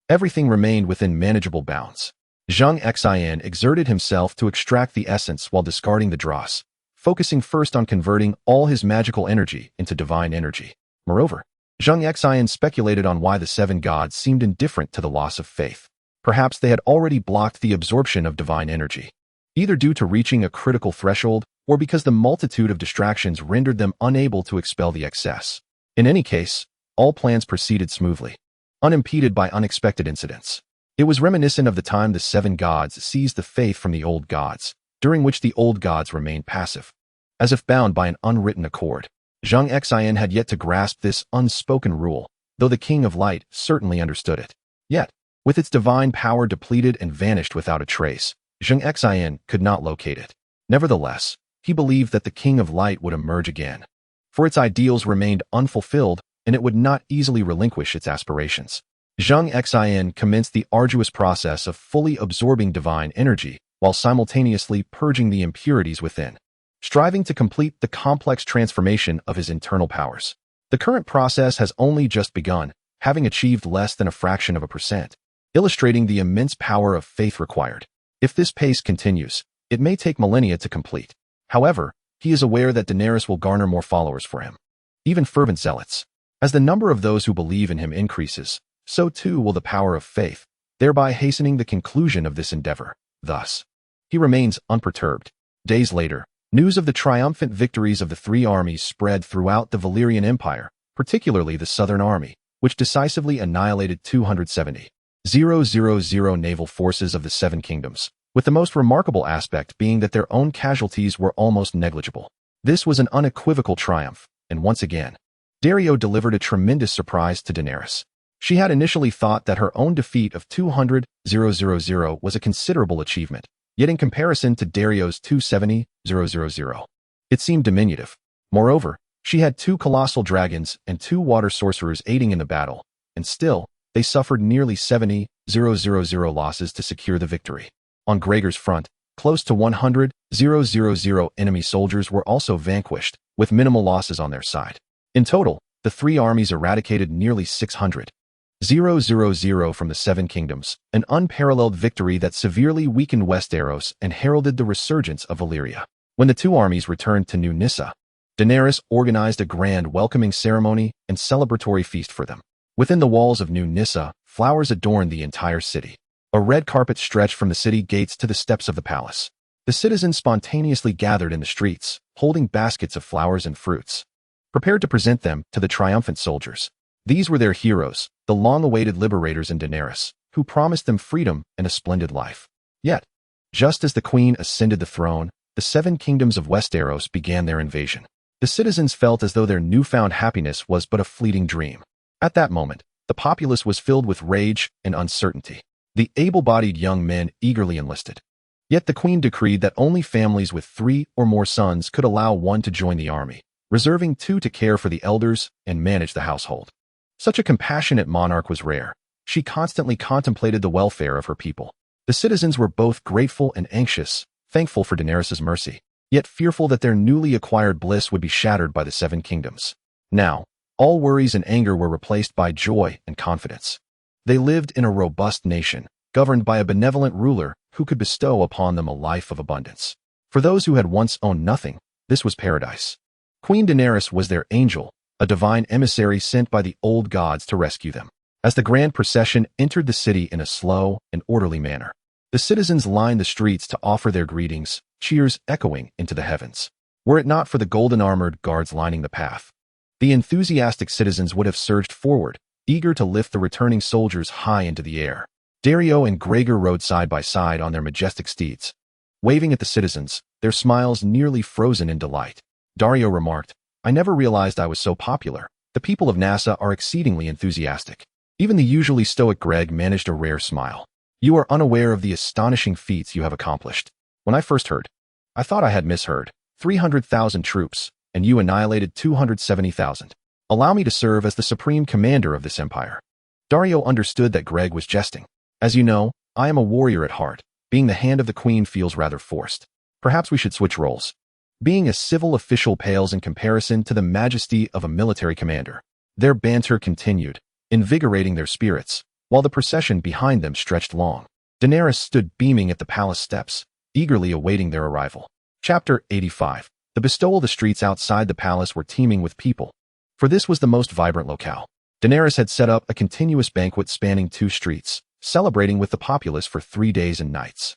everything remained within manageable bounds. Zheng Xin exerted himself to extract the essence while discarding the dross, focusing first on converting all his magical energy into divine energy. Moreover, Zheng Xin speculated on why the 7 gods seemed indifferent to the loss of faith. Perhaps they had already blocked the absorption of divine energy, either due to reaching a critical threshold or because the multitude of distractions rendered them unable to expel the excess. In any case, all plans proceeded smoothly, unimpeded by unexpected incidents. It was reminiscent of the time the 7 gods seized the faith from the old gods, during which the old gods remained passive, as if bound by an unwritten accord. Zheng Xin had yet to grasp this unspoken rule, though the King of Light certainly understood it. Yet, with its divine power depleted and vanished without a trace, Zheng Xin could not locate it. Nevertheless, he believed that the King of Light would emerge again, for its ideals remained unfulfilled and it would not easily relinquish its aspirations. Zheng Xin commenced the arduous process of fully absorbing divine energy while simultaneously purging the impurities within, striving to complete the complex transformation of his internal powers. The current process has only just begun, having achieved less than a fraction of a percent, illustrating the immense power of faith required. If this pace continues, it may take millennia to complete. However, he is aware that Daenerys will garner more followers for him, even fervent zealots. As the number of those who believe in him increases, so too will the power of faith, thereby hastening the conclusion of this endeavor. Thus, he remains unperturbed. Days later, news of the triumphant victories of the 3 armies spread throughout the Valyrian Empire, particularly the Southern Army, which decisively annihilated 270,000 naval forces of the 7 kingdoms, with the most remarkable aspect being that their own casualties were almost negligible. This was an unequivocal triumph, and once again, Daario delivered a tremendous surprise to Daenerys. She had initially thought that her own defeat of 200,000 was a considerable achievement, yet in comparison to Daario's 270,000, it seemed diminutive. Moreover, she had 2 colossal dragons and 2 water sorcerers aiding in the battle, and still, they suffered nearly 70,000 losses to secure the victory. On Gregor's front, close to 100,000 enemy soldiers were also vanquished, with minimal losses on their side. In total, the three armies eradicated nearly 600,000 from the Seven Kingdoms, an unparalleled victory that severely weakened Westeros and heralded the resurgence of Valyria. When the two armies returned to New Nissa, Daenerys organized a grand welcoming ceremony and celebratory feast for them. Within the walls of New Nissa, flowers adorned the entire city. A red carpet stretched from the city gates to the steps of the palace. The citizens spontaneously gathered in the streets, holding baskets of flowers and fruits, prepared to present them to the triumphant soldiers. These were their heroes, the long-awaited liberators in Daenerys, who promised them freedom and a splendid life. Yet, just as the queen ascended the throne, the Seven Kingdoms of Westeros began their invasion. The citizens felt as though their newfound happiness was but a fleeting dream. At that moment, the populace was filled with rage and uncertainty. The able-bodied young men eagerly enlisted. Yet the queen decreed that only families with 3 or more sons could allow one to join the army, reserving 2 to care for the elders and manage the household. Such a compassionate monarch was rare. She constantly contemplated the welfare of her people. The citizens were both grateful and anxious, thankful for Daenerys' mercy, yet fearful that their newly acquired bliss would be shattered by the Seven Kingdoms. Now, all worries and anger were replaced by joy and confidence. They lived in a robust nation, governed by a benevolent ruler who could bestow upon them a life of abundance. For those who had once owned nothing, this was paradise. Queen Daenerys was their angel, a divine emissary sent by the old gods to rescue them. As the grand procession entered the city in a slow and orderly manner, the citizens lined the streets to offer their greetings, cheers echoing into the heavens. Were it not for the golden-armored guards lining the path, the enthusiastic citizens would have surged forward, eager to lift the returning soldiers high into the air. Dario and Gregor rode side by side on their majestic steeds, waving at the citizens, their smiles nearly frozen in delight. Dario remarked, "I never realized I was so popular. The people of Nassa are exceedingly enthusiastic." Even the usually stoic Greg managed a rare smile. "You are unaware of the astonishing feats you have accomplished. When I first heard, I thought I had misheard. 300,000 troops, and you annihilated 270,000. Allow me to serve as the supreme commander of this empire." Dario understood that Greg was jesting. "As you know, I am a warrior at heart. Being the hand of the queen feels rather forced. Perhaps we should switch roles. Being a civil official pales in comparison to the majesty of a military commander." Their banter continued, invigorating their spirits, while the procession behind them stretched long. Daenerys stood beaming at the palace steps, eagerly awaiting their arrival. Chapter 85. The bestowal. The streets outside the palace were teeming with people, for this was the most vibrant locale. Daenerys had set up a continuous banquet spanning 2 streets, celebrating with the populace for 3 days and nights.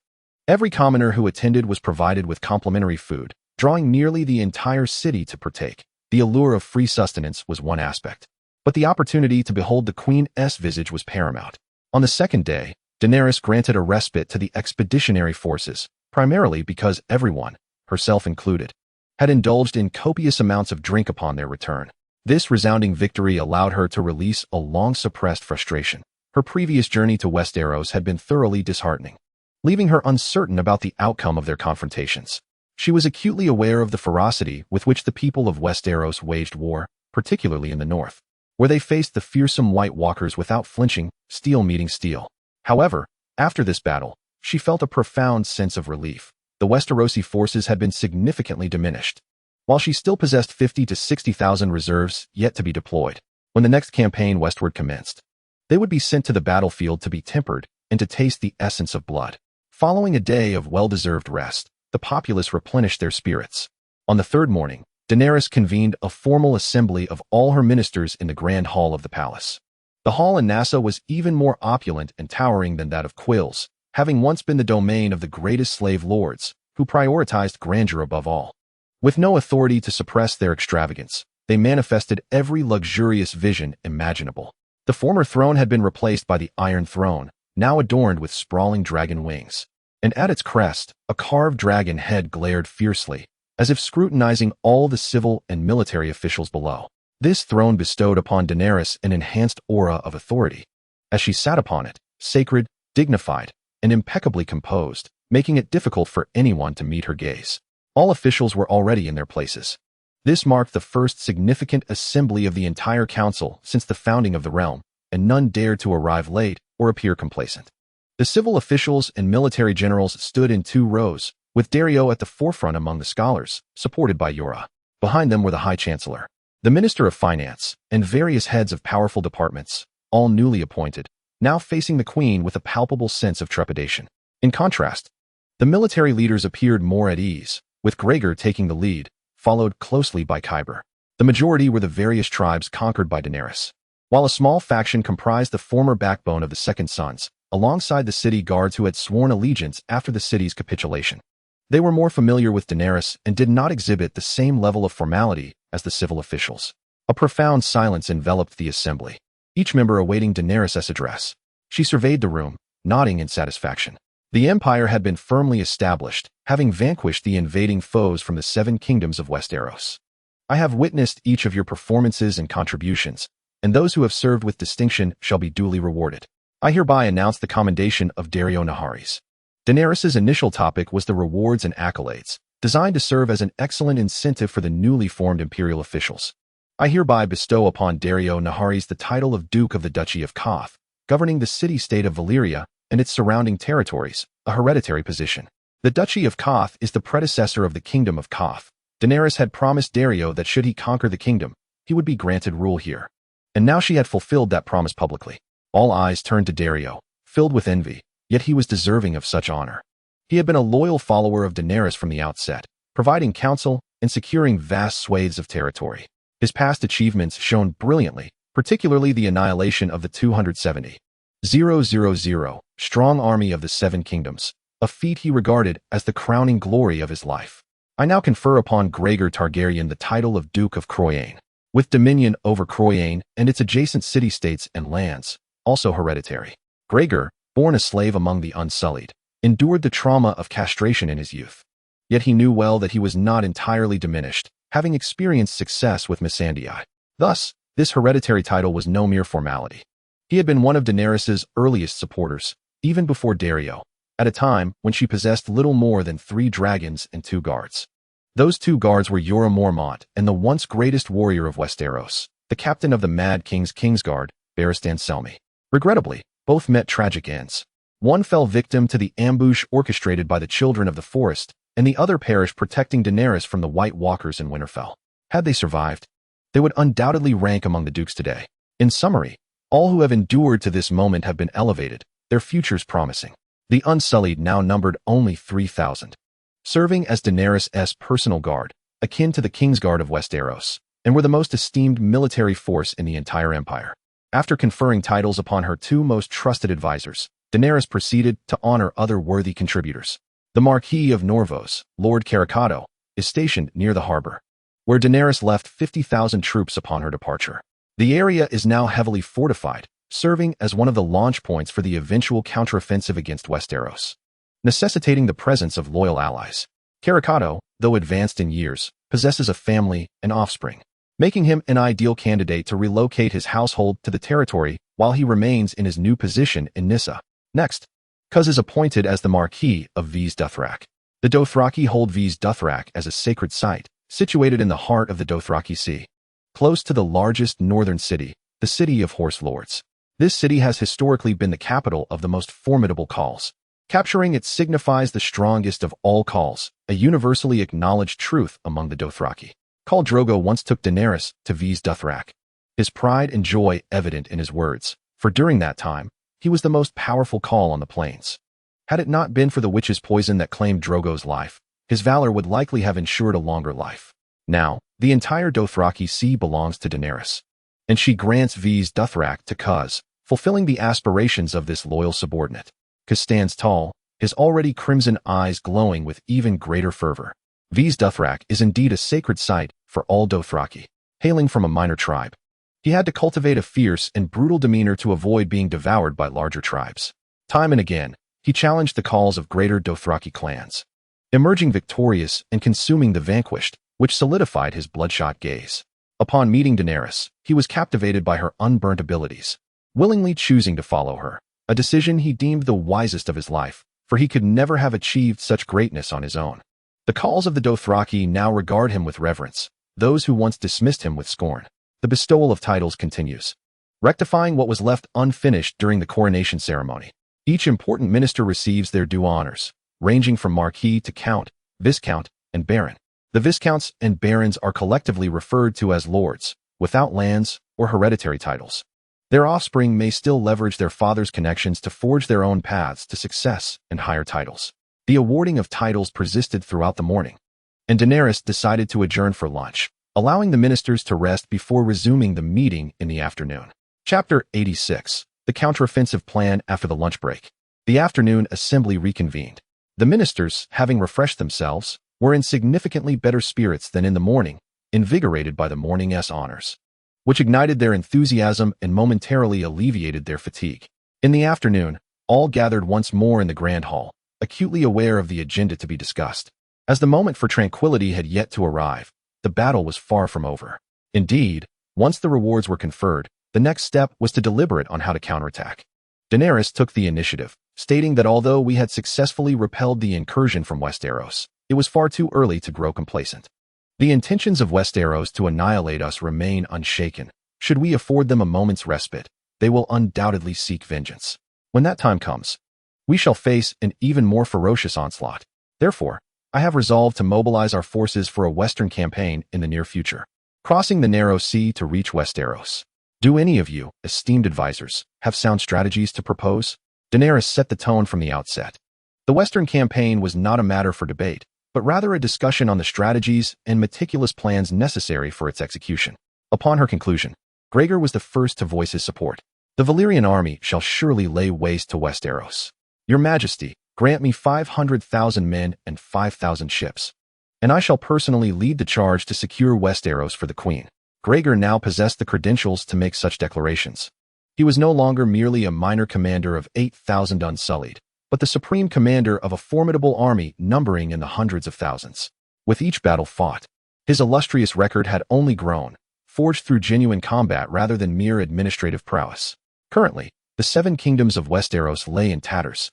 Every commoner who attended was provided with complimentary food, drawing nearly the entire city to partake. The allure of free sustenance was one aspect, but the opportunity to behold the Queen's visage was paramount. On the second day, Daenerys granted a respite to the expeditionary forces, primarily because everyone, herself included, had indulged in copious amounts of drink upon their return. This resounding victory allowed her to release a long-suppressed frustration. Her previous journey to Westeros had been thoroughly disheartening, leaving her uncertain about the outcome of their confrontations. She was acutely aware of the ferocity with which the people of Westeros waged war, particularly in the north, where they faced the fearsome White Walkers without flinching, steel meeting steel. However, after this battle, she felt a profound sense of relief. The Westerosi forces had been significantly diminished, while she still possessed 50 to 60,000 reserves yet to be deployed. When the next campaign westward commenced, they would be sent to the battlefield to be tempered and to taste the essence of blood. Following a day of well-deserved rest, the populace replenished their spirits. On the third morning, Daenerys convened a formal assembly of all her ministers in the grand hall of the palace. The hall in Nassa was even more opulent and towering than that of Quills, having once been the domain of the greatest slave lords, who prioritized grandeur above all. With no authority to suppress their extravagance, they manifested every luxurious vision imaginable. The former throne had been replaced by the Iron Throne, now adorned with sprawling dragon wings. And at its crest, a carved dragon head glared fiercely, as if scrutinizing all the civil and military officials below. This throne bestowed upon Daenerys an enhanced aura of authority, as she sat upon it, sacred, dignified, and impeccably composed, making it difficult for anyone to meet her gaze. All officials were already in their places. This marked the first significant assembly of the entire council since the founding of the realm, and none dared to arrive late or appear complacent. The civil officials and military generals stood in 2 rows, with Dario at the forefront among the scholars, supported by Yora. Behind them were the High Chancellor, The Minister of Finance, and various heads of powerful departments, all newly appointed, now facing the Queen with a palpable sense of trepidation. In contrast, the military leaders appeared more at ease, with Gregor taking the lead, followed closely by Kyber. The majority were the various tribes conquered by Daenerys, while a small faction comprised the former backbone of the Second Sons, alongside the city guards who had sworn allegiance after the city's capitulation. They were more familiar with Daenerys and did not exhibit the same level of formality as the civil officials. A profound silence enveloped the assembly, each member awaiting Daenerys' address. She surveyed the room, nodding in satisfaction. The empire had been firmly established, having vanquished the invading foes from the 7 kingdoms of Westeros. I have witnessed each of your performances and contributions, and those who have served with distinction shall be duly rewarded. I hereby announce the commendation of Daario Naharis. Daenerys' initial topic was the rewards and accolades, designed to serve as an excellent incentive for the newly formed imperial officials. I hereby bestow upon Daario Naharis the title of Duke of the Duchy of Koth, governing the city-state of Valyria and its surrounding territories, a hereditary position. The Duchy of Koth is the predecessor of the Kingdom of Koth. Daenerys had promised Daario that should he conquer the kingdom, he would be granted rule here. And now she had fulfilled that promise publicly. All eyes turned to Daario, filled with envy, yet he was deserving of such honor. He had been a loyal follower of Daenerys from the outset, providing counsel and securing vast swathes of territory. His past achievements shone brilliantly, particularly the annihilation of the 270,000 strong army of the 7 kingdoms, a feat he regarded as the crowning glory of his life. I now confer upon Gregor Targaryen the title of Duke of Croyane, with dominion over Croyane and its adjacent city-states and lands, also hereditary. Gregor, born a slave among the Unsullied, endured the trauma of castration in his youth. Yet he knew well that he was not entirely diminished, having experienced success with Missandei. Thus, this hereditary title was no mere formality. He had been one of Daenerys' earliest supporters, even before Daario, at a time when she possessed little more than 3 dragons and 2 guards. Those 2 guards were Jorah Mormont and the once greatest warrior of Westeros, the captain of the Mad King's Kingsguard, Barristan Selmy. Regrettably, both met tragic ends. One fell victim to the ambush orchestrated by the Children of the Forest, and the other perished protecting Daenerys from the White Walkers in Winterfell. Had they survived, they would undoubtedly rank among the dukes today. In summary, all who have endured to this moment have been elevated, their futures promising. The Unsullied now numbered only 3,000, serving as Daenerys' personal guard, akin to the Kingsguard of Westeros, and were the most esteemed military force in the entire empire. After conferring titles upon her 2 most trusted advisors, Daenerys proceeded to honor other worthy contributors. The Marquis of Norvos, Lord Caricado, is stationed near the harbor, where Daenerys left 50,000 troops upon her departure. The area is now heavily fortified, serving as one of the launch points for the eventual counteroffensive against Westeros, necessitating the presence of loyal allies. Caricado, though advanced in years, possesses a family and offspring, making him an ideal candidate to relocate his household to the territory while he remains in his new position in Nyssa. Next, Cuz is appointed as the Marquis of Vise Dothrak. The Dothraki hold Vise Dothrak as a sacred site, situated in the heart of the Dothraki Sea, close to the largest northern city, the City of Horse Lords. This city has historically been the capital of the most formidable Khals. Capturing it signifies the strongest of all Khals, a universally acknowledged truth among the Dothraki. Khal Drogo once took Daenerys to Vise Dothrak, his pride and joy evident in his words, for during that time, he was the most powerful Khal on the plains. Had it not been for the witch's poison that claimed Drogo's life, his valor would likely have ensured a longer life. Now, the entire Dothraki Sea belongs to Daenerys, and she grants Vise Dothrak to Cuz, fulfilling the aspirations of this loyal subordinate. Cuz stands tall, his already crimson eyes glowing with even greater fervor. Vise Dothrak is indeed a sacred site for all Dothraki, hailing from a minor tribe. He had to cultivate a fierce and brutal demeanor to avoid being devoured by larger tribes. Time and again, he challenged the calls of greater Dothraki clans, emerging victorious and consuming the vanquished, which solidified his bloodshot gaze. Upon meeting Daenerys, he was captivated by her unburnt abilities, willingly choosing to follow her, a decision he deemed the wisest of his life, for he could never have achieved such greatness on his own. The calls of the Dothraki now regard him with reverence, those who once dismissed him with scorn. The bestowal of titles continues, rectifying what was left unfinished during the coronation ceremony. Each important minister receives their due honors, ranging from Marquis to Count, Viscount, and Baron. The viscounts and barons are collectively referred to as lords, without lands or hereditary titles. Their offspring may still leverage their father's connections to forge their own paths to success and higher titles. The awarding of titles persisted throughout the morning, and Daenerys decided to adjourn for lunch, allowing the ministers to rest before resuming the meeting in the afternoon. Chapter 86. The counteroffensive plan after the lunch break. The afternoon assembly reconvened. The ministers, having refreshed themselves, were in significantly better spirits than in the morning, invigorated by the morning's honors, which ignited their enthusiasm and momentarily alleviated their fatigue. In the afternoon, all gathered once more in the grand hall, acutely aware of the agenda to be discussed. As the moment for tranquility had yet to arrive, the battle was far from over. Indeed, once the rewards were conferred, the next step was to deliberate on how to counterattack. Daenerys took the initiative, stating that although we had successfully repelled the incursion from Westeros, it was far too early to grow complacent. The intentions of Westeros to annihilate us remain unshaken. Should we afford them a moment's respite, they will undoubtedly seek vengeance. When that time comes, we shall face an even more ferocious onslaught. Therefore, I have resolved to mobilize our forces for a western campaign in the near future, crossing the narrow sea to reach Westeros. Do any of you, esteemed advisors, have sound strategies to propose? Daenerys set the tone from the outset. The western campaign was not a matter for debate, but rather a discussion on the strategies and meticulous plans necessary for its execution. Upon her conclusion, Gregor was the first to voice his support. The Valyrian army shall surely lay waste to Westeros. Your Majesty, grant me 500,000 men and 5,000 ships, and I shall personally lead the charge to secure Westeros for the Queen. Gregor now possessed the credentials to make such declarations. He was no longer merely a minor commander of 8,000 unsullied, but the supreme commander of a formidable army numbering in the hundreds of thousands. With each battle fought, his illustrious record had only grown, forged through genuine combat rather than mere administrative prowess. Currently, the 7 kingdoms of Westeros lay in tatters,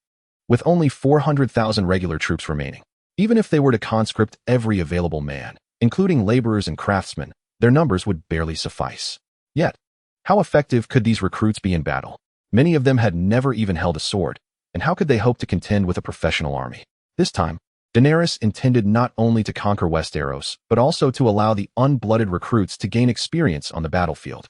with only 400,000 regular troops remaining. Even if they were to conscript every available man, including laborers and craftsmen, their numbers would barely suffice. Yet, how effective could these recruits be in battle? Many of them had never even held a sword, and how could they hope to contend with a professional army? This time, Daenerys intended not only to conquer Westeros, but also to allow the unblooded recruits to gain experience on the battlefield.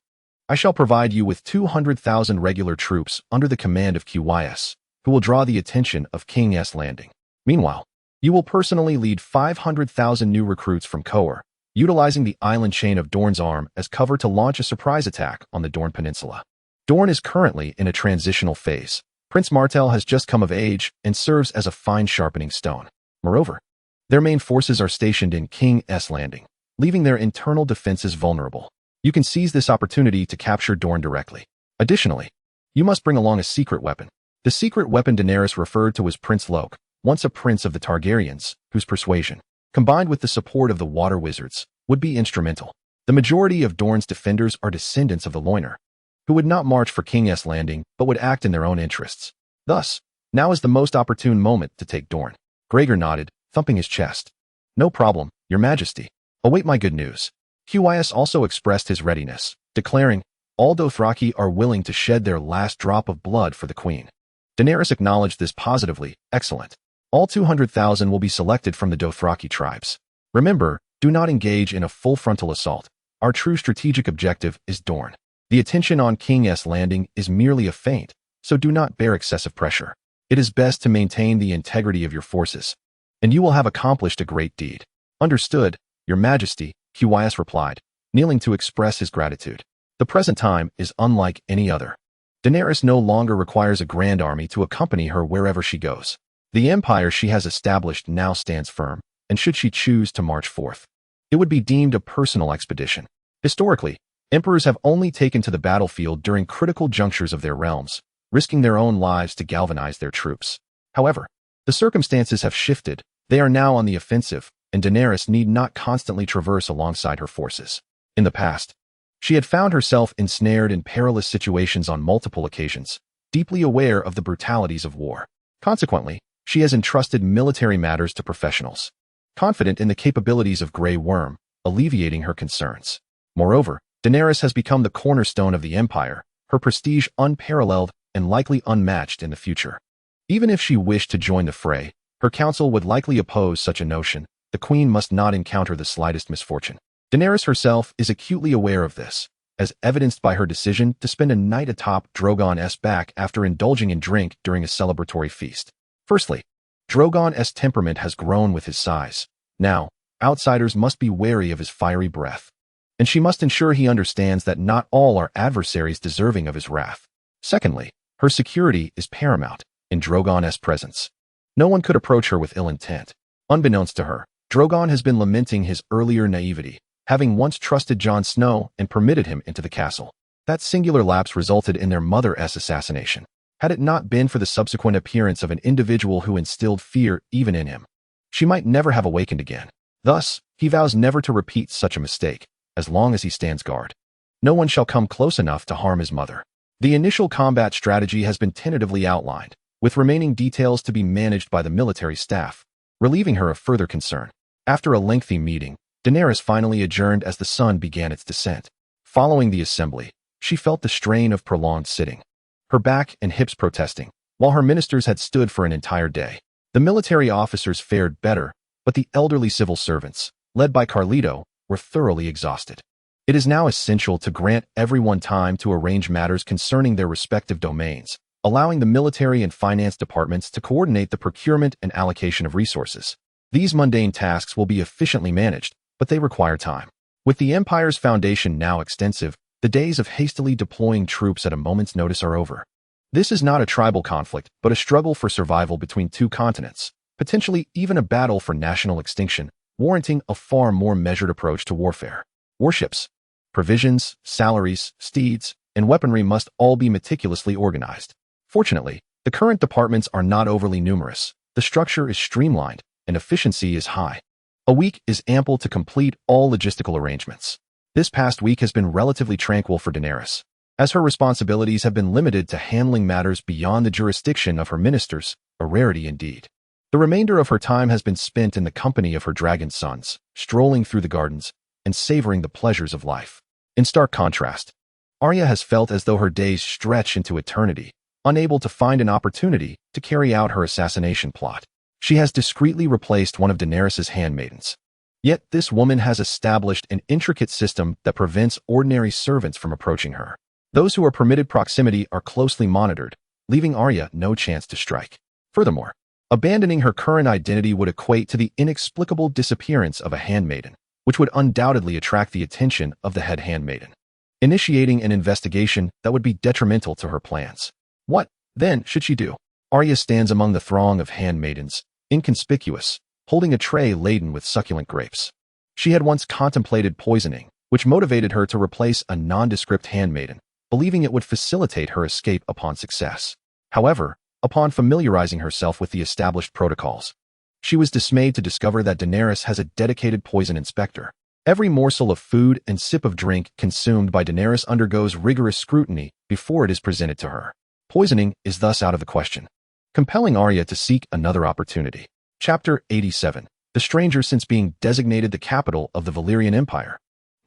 I shall provide you with 200,000 regular troops under the command of Qys, who will draw the attention of King's Landing. Meanwhile, you will personally lead 500,000 new recruits from Qohor, utilizing the island chain of Dorne's Arm as cover to launch a surprise attack on the Dorne Peninsula. Dorne is currently in a transitional phase. Prince Martell has just come of age and serves as a fine sharpening stone. Moreover, their main forces are stationed in King's Landing, leaving their internal defenses vulnerable. You can seize this opportunity to capture Dorne directly. Additionally, you must bring along a secret weapon. The secret weapon Daenerys referred to as Prince Loke, once a prince of the Targaryens, whose persuasion, combined with the support of the water wizards, would be instrumental. The majority of Dorne's defenders are descendants of the Loiner, who would not march for King's Landing but would act in their own interests. Thus, now is the most opportune moment to take Dorne. Gregor nodded, thumping his chest. No problem, Your Majesty. Await my good news. Qys also expressed his readiness, declaring, all Dothraki are willing to shed their last drop of blood for the Queen. Daenerys acknowledged this positively. Excellent. All 200,000 will be selected from the Dothraki tribes. Remember, do not engage in a full frontal assault. Our true strategic objective is Dorne. The attention on King's Landing is merely a feint, so do not bear excessive pressure. It is best to maintain the integrity of your forces, and you will have accomplished a great deed. Understood, Your Majesty, Qys replied, kneeling to express his gratitude. The present time is unlike any other. Daenerys no longer requires a grand army to accompany her wherever she goes. The empire she has established now stands firm, and should she choose to march forth, it would be deemed a personal expedition. Historically, emperors have only taken to the battlefield during critical junctures of their realms, risking their own lives to galvanize their troops. However, the circumstances have shifted. They are now on the offensive, and Daenerys need not constantly traverse alongside her forces. In the past, she had found herself ensnared in perilous situations on multiple occasions, deeply aware of the brutalities of war. Consequently, she has entrusted military matters to professionals, confident in the capabilities of Grey Worm, alleviating her concerns. Moreover, Daenerys has become the cornerstone of the empire, her prestige unparalleled and likely unmatched in the future. Even if she wished to join the fray, her council would likely oppose such a notion. The the queen must not encounter the slightest misfortune. Daenerys herself is acutely aware of this, as evidenced by her decision to spend a night atop Drogon's back after indulging in drink during a celebratory feast. Firstly, Drogon's temperament has grown with his size. Now, outsiders must be wary of his fiery breath, and she must ensure he understands that not all are adversaries deserving of his wrath. Secondly, her security is paramount in Drogon's presence. No one could approach her with ill intent. Unbeknownst to her, Drogon has been lamenting his earlier naivety, having once trusted Jon Snow and permitted him into the castle. That singular lapse resulted in their mother's assassination. Had it not been for the subsequent appearance of an individual who instilled fear even in him, she might never have awakened again. Thus, he vows never to repeat such a mistake, as long as he stands guard. No one shall come close enough to harm his mother. The initial combat strategy has been tentatively outlined, with remaining details to be managed by the military staff, relieving her of further concern. After a lengthy meeting, Daenerys finally adjourned as the sun began its descent. Following the assembly, she felt the strain of prolonged sitting, her back and hips protesting, while her ministers had stood for an entire day. The military officers fared better, but the elderly civil servants, led by Carlito, were thoroughly exhausted. It is now essential to grant everyone time to arrange matters concerning their respective domains, allowing the military and finance departments to coordinate the procurement and allocation of resources. These mundane tasks will be efficiently managed, but they require time. With the Empire's foundation now extensive, the days of hastily deploying troops at a moment's notice are over. This is not a tribal conflict, but a struggle for survival between two continents, potentially even a battle for national extinction, warranting a far more measured approach to warfare. Warships, provisions, salaries, steeds, and weaponry must all be meticulously organized. Fortunately, the current departments are not overly numerous, the structure is streamlined, and efficiency is high. A week is ample to complete all logistical arrangements. This past week has been relatively tranquil for Daenerys, as her responsibilities have been limited to handling matters beyond the jurisdiction of her ministers, a rarity indeed. The remainder of her time has been spent in the company of her dragon sons, strolling through the gardens, and savoring the pleasures of life. In stark contrast, Arya has felt as though her days stretch into eternity, unable to find an opportunity to carry out her assassination plot. She has discreetly replaced one of Daenerys' handmaidens. Yet this woman has established an intricate system that prevents ordinary servants from approaching her. Those who are permitted proximity are closely monitored, leaving Arya no chance to strike. Furthermore, abandoning her current identity would equate to the inexplicable disappearance of a handmaiden, which would undoubtedly attract the attention of the head handmaiden, initiating an investigation that would be detrimental to her plans. What, then, should she do? Arya stands among the throng of handmaidens, inconspicuous, holding a tray laden with succulent grapes. She had once contemplated poisoning, which motivated her to replace a nondescript handmaiden, believing it would facilitate her escape upon success. However, upon familiarizing herself with the established protocols, she was dismayed to discover that Daenerys has a dedicated poison inspector. Every morsel of food and sip of drink consumed by Daenerys undergoes rigorous scrutiny before it is presented to her. Poisoning is thus out of the question, compelling Arya to seek another opportunity. Chapter 87. The Stranger. Since being designated the capital of the Valyrian Empire,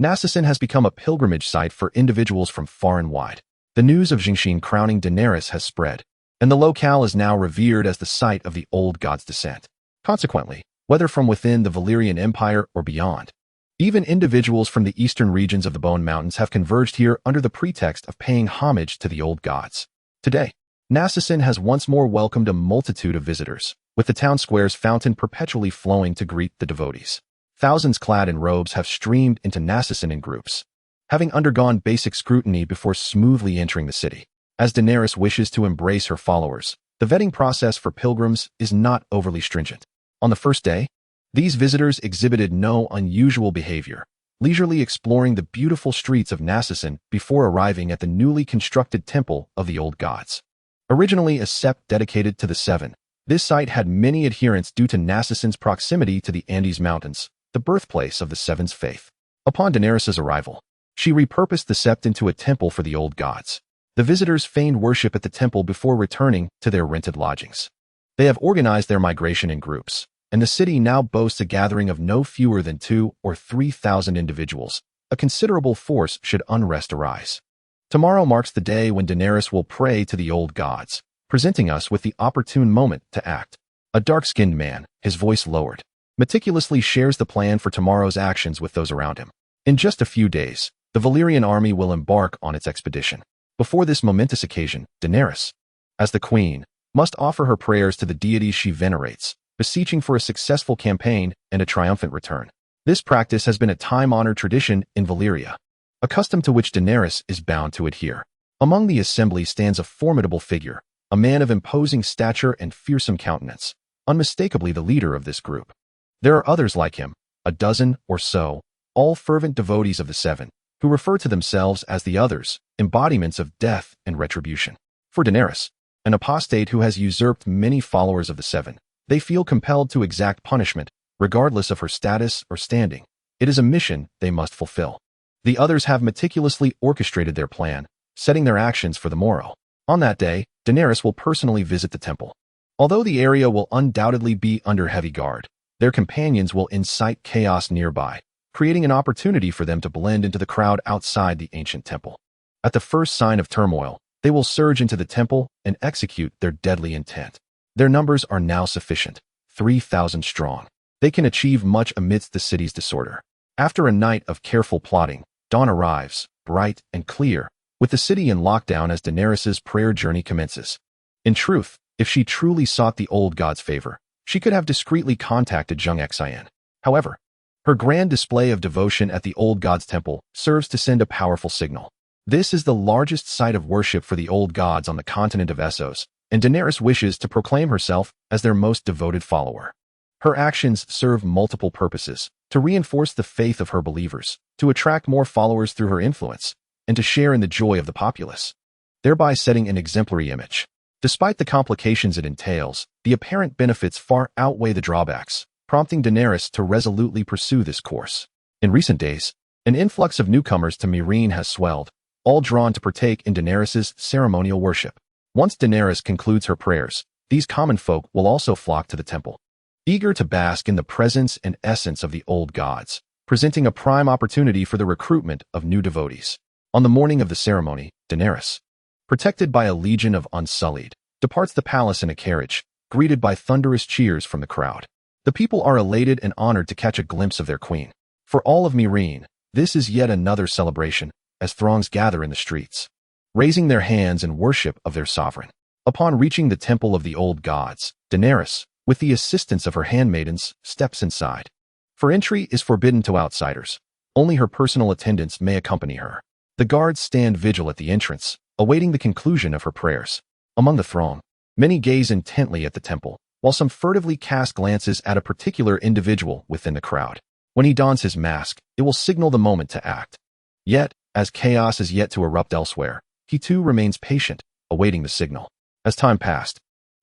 Narcissan has become a pilgrimage site for individuals from far and wide. The news of Zheng Xin crowning Daenerys has spread, and the locale is now revered as the site of the old god's descent. Consequently, whether from within the Valyrian Empire or beyond, even individuals from the eastern regions of the Bone Mountains have converged here under the pretext of paying homage to the old gods. Today, Narcissan has once more welcomed a multitude of visitors, with the town square's fountain perpetually flowing to greet the devotees. Thousands clad in robes have streamed into Narcissan in groups, having undergone basic scrutiny before smoothly entering the city. As Daenerys wishes to embrace her followers, the vetting process for pilgrims is not overly stringent. On the first day, these visitors exhibited no unusual behavior, leisurely exploring the beautiful streets of Narcissan before arriving at the newly constructed temple of the old gods. Originally a sept dedicated to the Seven, this site had many adherents due to Narcissan's proximity to the Andes Mountains, the birthplace of the Seven's faith. Upon Daenerys' arrival, she repurposed the sept into a temple for the old gods. The visitors feigned worship at the temple before returning to their rented lodgings. They have organized their migration in groups, and the city now boasts a gathering of no fewer than 2,000 or 3,000 individuals, a considerable force should unrest arise. Tomorrow marks the day when Daenerys will pray to the old gods, presenting us with the opportune moment to act. A dark-skinned man, his voice lowered, meticulously shares the plan for tomorrow's actions with those around him. In just a few days, the Valyrian army will embark on its expedition. Before this momentous occasion, Daenerys, as the queen, must offer her prayers to the deities she venerates, beseeching for a successful campaign and a triumphant return. This practice has been a time-honored tradition in Valyria, a custom to which Daenerys is bound to adhere. Among the assembly stands a formidable figure, a man of imposing stature and fearsome countenance, unmistakably the leader of this group. There are others like him, a dozen or so, all fervent devotees of the Seven, who refer to themselves as the Others, embodiments of death and retribution. For Daenerys, an apostate who has usurped many followers of the Seven, they feel compelled to exact punishment, regardless of her status or standing. It is a mission they must fulfill. The Others have meticulously orchestrated their plan, setting their actions for the morrow. On that day, Daenerys will personally visit the temple. Although the area will undoubtedly be under heavy guard, their companions will incite chaos nearby, creating an opportunity for them to blend into the crowd outside the ancient temple. At the first sign of turmoil, they will surge into the temple and execute their deadly intent. Their numbers are now sufficient, 3,000 strong. They can achieve much amidst the city's disorder. After a night of careful plotting, dawn arrives, bright and clear, with the city in lockdown as Daenerys' prayer journey commences. In truth, if she truly sought the old god's favor, she could have discreetly contacted Zheng Xin. However, her grand display of devotion at the old god's temple serves to send a powerful signal. This is the largest site of worship for the old gods on the continent of Essos, and Daenerys wishes to proclaim herself as their most devoted follower. Her actions serve multiple purposes: to reinforce the faith of her believers, to attract more followers through her influence, and to share in the joy of the populace, thereby setting an exemplary image. Despite the complications it entails, the apparent benefits far outweigh the drawbacks, prompting Daenerys to resolutely pursue this course. In recent days, an influx of newcomers to Meereen has swelled, all drawn to partake in Daenerys' ceremonial worship. Once Daenerys concludes her prayers, these common folk will also flock to the temple, eager to bask in the presence and essence of the old gods, presenting a prime opportunity for the recruitment of new devotees. On the morning of the ceremony, Daenerys, protected by a legion of Unsullied, departs the palace in a carriage, greeted by thunderous cheers from the crowd. The people are elated and honored to catch a glimpse of their queen. For all of Meereen, this is yet another celebration, as throngs gather in the streets, raising their hands in worship of their sovereign. Upon reaching the temple of the old gods, Daenerys, with the assistance of her handmaidens, steps inside. For entry is forbidden to outsiders. Only her personal attendants may accompany her. The guards stand vigil at the entrance, awaiting the conclusion of her prayers. Among the throng, many gaze intently at the temple, while some furtively cast glances at a particular individual within the crowd. When he dons his mask, it will signal the moment to act. Yet, as chaos is yet to erupt elsewhere, he too remains patient, awaiting the signal. As time passed,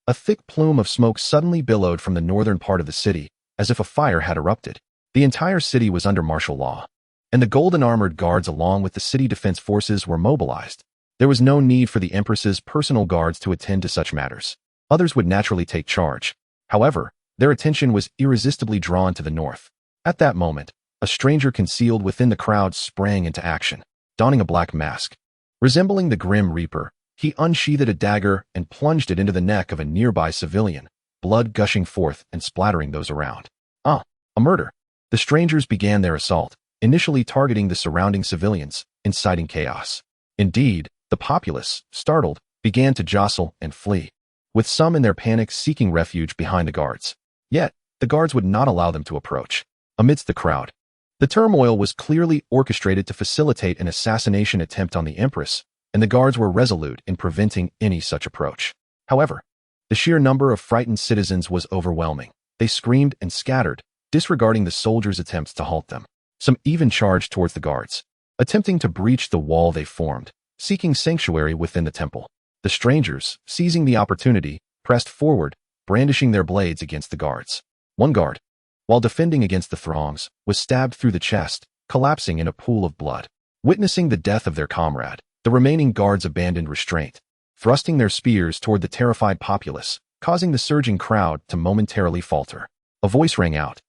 a thick plume of smoke suddenly billowed from the northern part of the city, as if a fire had erupted. The entire city was under martial law, and the golden-armored guards along with the city defense forces were mobilized. There was no need for the Empress's personal guards to attend to such matters. Others would naturally take charge. However, their attention was irresistibly drawn to the north. At that moment, a stranger concealed within the crowd sprang into action, donning a black mask. Resembling the Grim Reaper, he unsheathed a dagger and plunged it into the neck of a nearby civilian, blood gushing forth and splattering those around. A murder. The strangers began their assault, initially targeting the surrounding civilians, inciting chaos. Indeed, the populace, startled, began to jostle and flee, with some in their panic seeking refuge behind the guards. Yet, the guards would not allow them to approach. Amidst the crowd, the turmoil was clearly orchestrated to facilitate an assassination attempt on the Empress, and the guards were resolute in preventing any such approach. However, the sheer number of frightened citizens was overwhelming. They screamed and scattered, disregarding the soldiers' attempts to halt them. Some even charged towards the guards, attempting to breach the wall they formed, seeking sanctuary within the temple. The strangers, seizing the opportunity, pressed forward, brandishing their blades against the guards. One guard, while defending against the throngs, was stabbed through the chest, collapsing in a pool of blood. Witnessing the death of their comrade, the remaining guards abandoned restraint, thrusting their spears toward the terrified populace, causing the surging crowd to momentarily falter. A voice rang out,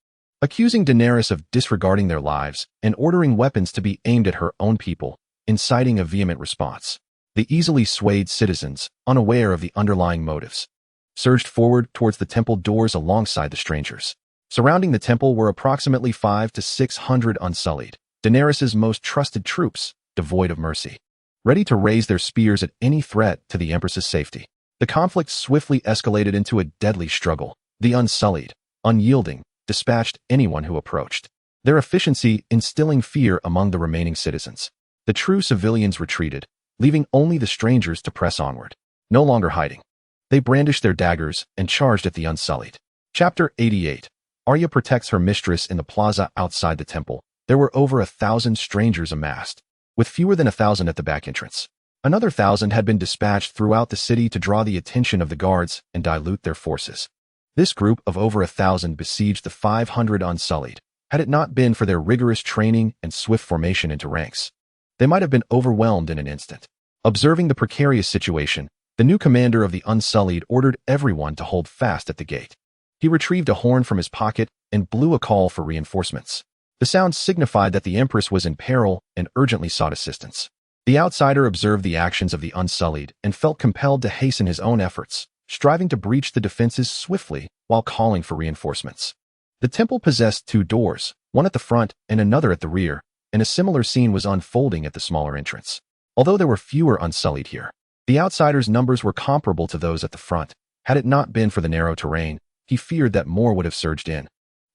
accusing Daenerys of disregarding their lives and ordering weapons to be aimed at her own people, inciting a vehement response. The easily swayed citizens, unaware of the underlying motives, surged forward towards the temple doors alongside the strangers. Surrounding the temple were approximately 500 to 600 Unsullied, Daenerys's most trusted troops, devoid of mercy, ready to raise their spears at any threat to the Empress's safety. The conflict swiftly escalated into a deadly struggle. The Unsullied, unyielding, dispatched anyone who approached, their efficiency instilling fear among the remaining citizens. The true civilians retreated, leaving only the strangers to press onward. No longer hiding, they brandished their daggers and charged at the Unsullied. Chapter 88. Arya protects her mistress. In the plaza outside the temple, there were over 1,000 strangers amassed, with fewer than 1,000 at the back entrance. Another 1,000 had been dispatched throughout the city to draw the attention of the guards and dilute their forces. This group of over 1,000 besieged the 500 Unsullied. Had it not been for their rigorous training and swift formation into ranks, they might have been overwhelmed in an instant. Observing the precarious situation, the new commander of the Unsullied ordered everyone to hold fast at the gate. He retrieved a horn from his pocket and blew a call for reinforcements. The sound signified that the Empress was in peril and urgently sought assistance. The outsider observed the actions of the Unsullied and felt compelled to hasten his own efforts, striving to breach the defenses swiftly while calling for reinforcements. The temple possessed 2 doors, one at the front and another at the rear, and a similar scene was unfolding at the smaller entrance. Although there were fewer Unsullied here, the outsider's numbers were comparable to those at the front. Had it not been for the narrow terrain, he feared that more would have surged in.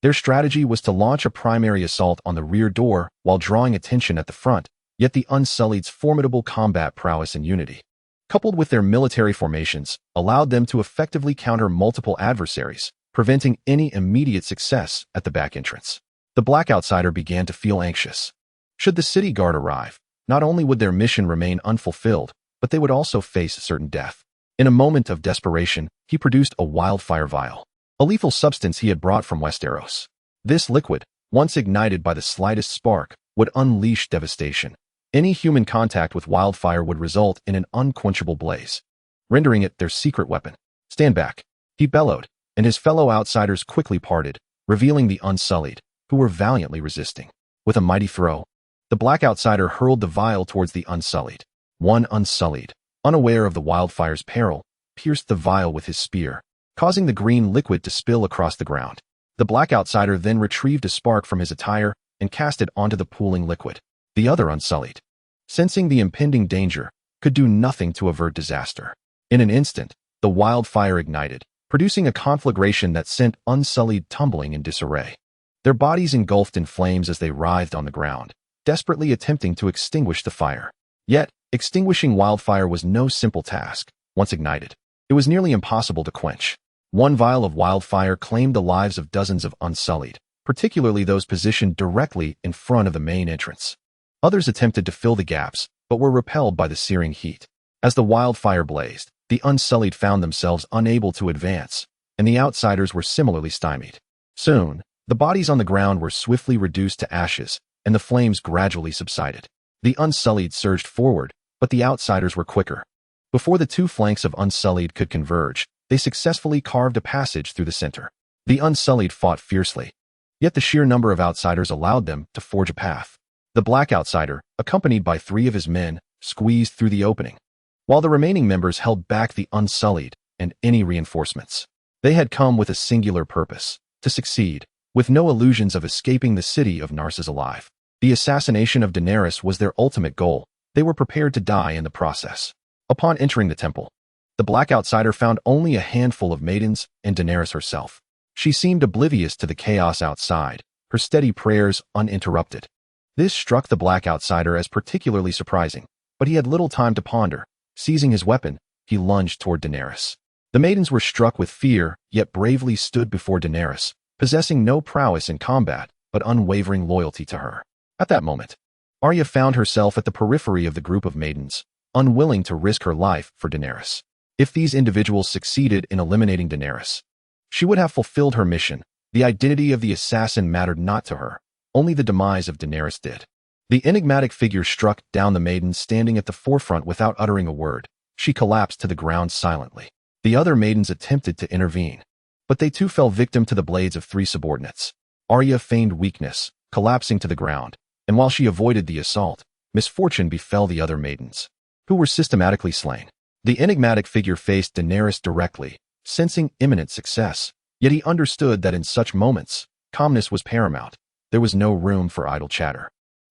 Their strategy was to launch a primary assault on the rear door while drawing attention at the front, yet the Unsullied's formidable combat prowess and unity, coupled with their military formations, allowed them to effectively counter multiple adversaries, preventing any immediate success at the back entrance. The Black Outsider began to feel anxious. Should the city guard arrive, not only would their mission remain unfulfilled, but they would also face certain death. In a moment of desperation, he produced a wildfire vial, a lethal substance he had brought from Westeros. This liquid, once ignited by the slightest spark, would unleash devastation. Any human contact with wildfire would result in an unquenchable blaze, rendering it their secret weapon. "Stand back," he bellowed, and his fellow outsiders quickly parted, revealing the Unsullied, who were valiantly resisting. With a mighty throw, the Black Outsider hurled the vial towards the Unsullied. One Unsullied, unaware of the wildfire's peril, pierced the vial with his spear, causing the green liquid to spill across the ground. The Black Outsider then retrieved a spark from his attire and cast it onto the pooling liquid. The other Unsullied, sensing the impending danger, could do nothing to avert disaster. In an instant, the wildfire ignited, producing a conflagration that sent Unsullied tumbling in disarray. Their bodies engulfed in flames as they writhed on the ground, desperately attempting to extinguish the fire. Yet, extinguishing wildfire was no simple task. Once ignited, it was nearly impossible to quench. One vial of wildfire claimed the lives of dozens of Unsullied, particularly those positioned directly in front of the main entrance. Others attempted to fill the gaps, but were repelled by the searing heat. As the wildfire blazed, the Unsullied found themselves unable to advance, and the outsiders were similarly stymied. Soon, the bodies on the ground were swiftly reduced to ashes, and the flames gradually subsided. The Unsullied surged forward, but the outsiders were quicker. Before the 2 flanks of Unsullied could converge, they successfully carved a passage through the center. The Unsullied fought fiercely, yet the sheer number of outsiders allowed them to forge a path. The Black Outsider, accompanied by 3 of his men, squeezed through the opening, while the remaining members held back the Unsullied and any reinforcements. They had come with a singular purpose: to succeed, with no illusions of escaping the city of Narcissus alive. The assassination of Daenerys was their ultimate goal. They were prepared to die in the process. Upon entering the temple, the Black Outsider found only a handful of maidens and Daenerys herself. She seemed oblivious to the chaos outside, her steady prayers uninterrupted. This struck the Black Outsider as particularly surprising, but he had little time to ponder. Seizing his weapon, he lunged toward Daenerys. The maidens were struck with fear, yet bravely stood before Daenerys, possessing no prowess in combat, but unwavering loyalty to her. At that moment, Arya found herself at the periphery of the group of maidens, unwilling to risk her life for Daenerys. If these individuals succeeded in eliminating Daenerys, she would have fulfilled her mission. The identity of the assassin mattered not to her. Only the demise of Daenerys did. The enigmatic figure struck down the maiden standing at the forefront without uttering a word. She collapsed to the ground silently. The other maidens attempted to intervene, but they too fell victim to the blades of 3 subordinates. Arya feigned weakness, collapsing to the ground, and while she avoided the assault, misfortune befell the other maidens, who were systematically slain. The enigmatic figure faced Daenerys directly, sensing imminent success, Yet he understood that in such moments, calmness was paramount. There was no room for idle chatter.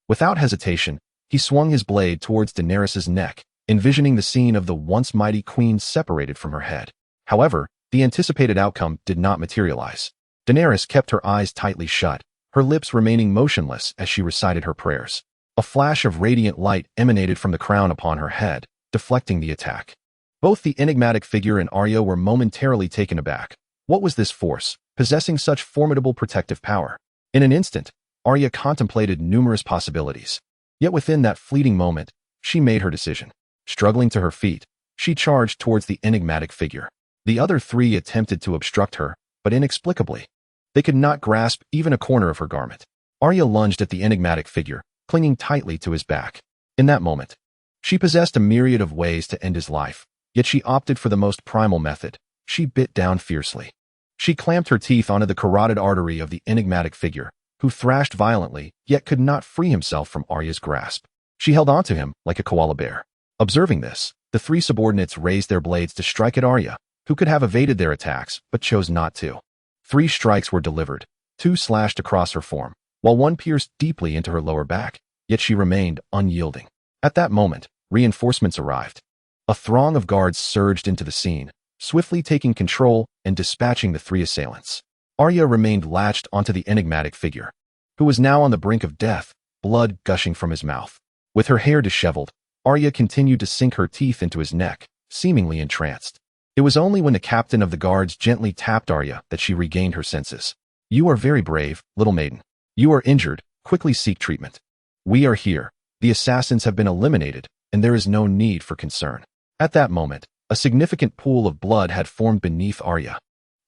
Without hesitation, he swung his blade towards Daenerys's neck, envisioning the scene of the once mighty queen separated from her head. However, the anticipated outcome did not materialize. Daenerys kept her eyes tightly shut, her lips remaining motionless as she recited her prayers. A flash of radiant light emanated from the crown upon her head, deflecting the attack. Both the enigmatic figure and Arya were momentarily taken aback. What was this force, possessing such formidable protective power? In an instant, Arya contemplated numerous possibilities. Yet within that fleeting moment, she made her decision. Struggling to her feet, she charged towards the enigmatic figure. The other three attempted to obstruct her, but inexplicably, they could not grasp even a corner of her garment. Arya lunged at the enigmatic figure, clinging tightly to his back. In that moment, she possessed a myriad of ways to end his life, yet she opted for the most primal method. She bit down fiercely. She clamped her teeth onto the carotid artery of the enigmatic figure, who thrashed violently, yet could not free himself from Arya's grasp. She held onto him like a koala bear. Observing this, the three subordinates raised their blades to strike at Arya, who could have evaded their attacks, but chose not to. 3 strikes were delivered. 2 slashed across her form, while 1 pierced deeply into her lower back, yet she remained unyielding. At that moment, reinforcements arrived. A throng of guards surged into the scene, swiftly taking control and dispatching the 3 assailants. Arya remained latched onto the enigmatic figure, who was now on the brink of death, blood gushing from his mouth. With her hair disheveled, Arya continued to sink her teeth into his neck, seemingly entranced. It was only when the captain of the guards gently tapped Arya that she regained her senses. "You are very brave, little maiden. You are injured, quickly seek treatment. We are here. The assassins have been eliminated, and there is no need for concern." At that moment, a significant pool of blood had formed beneath Arya.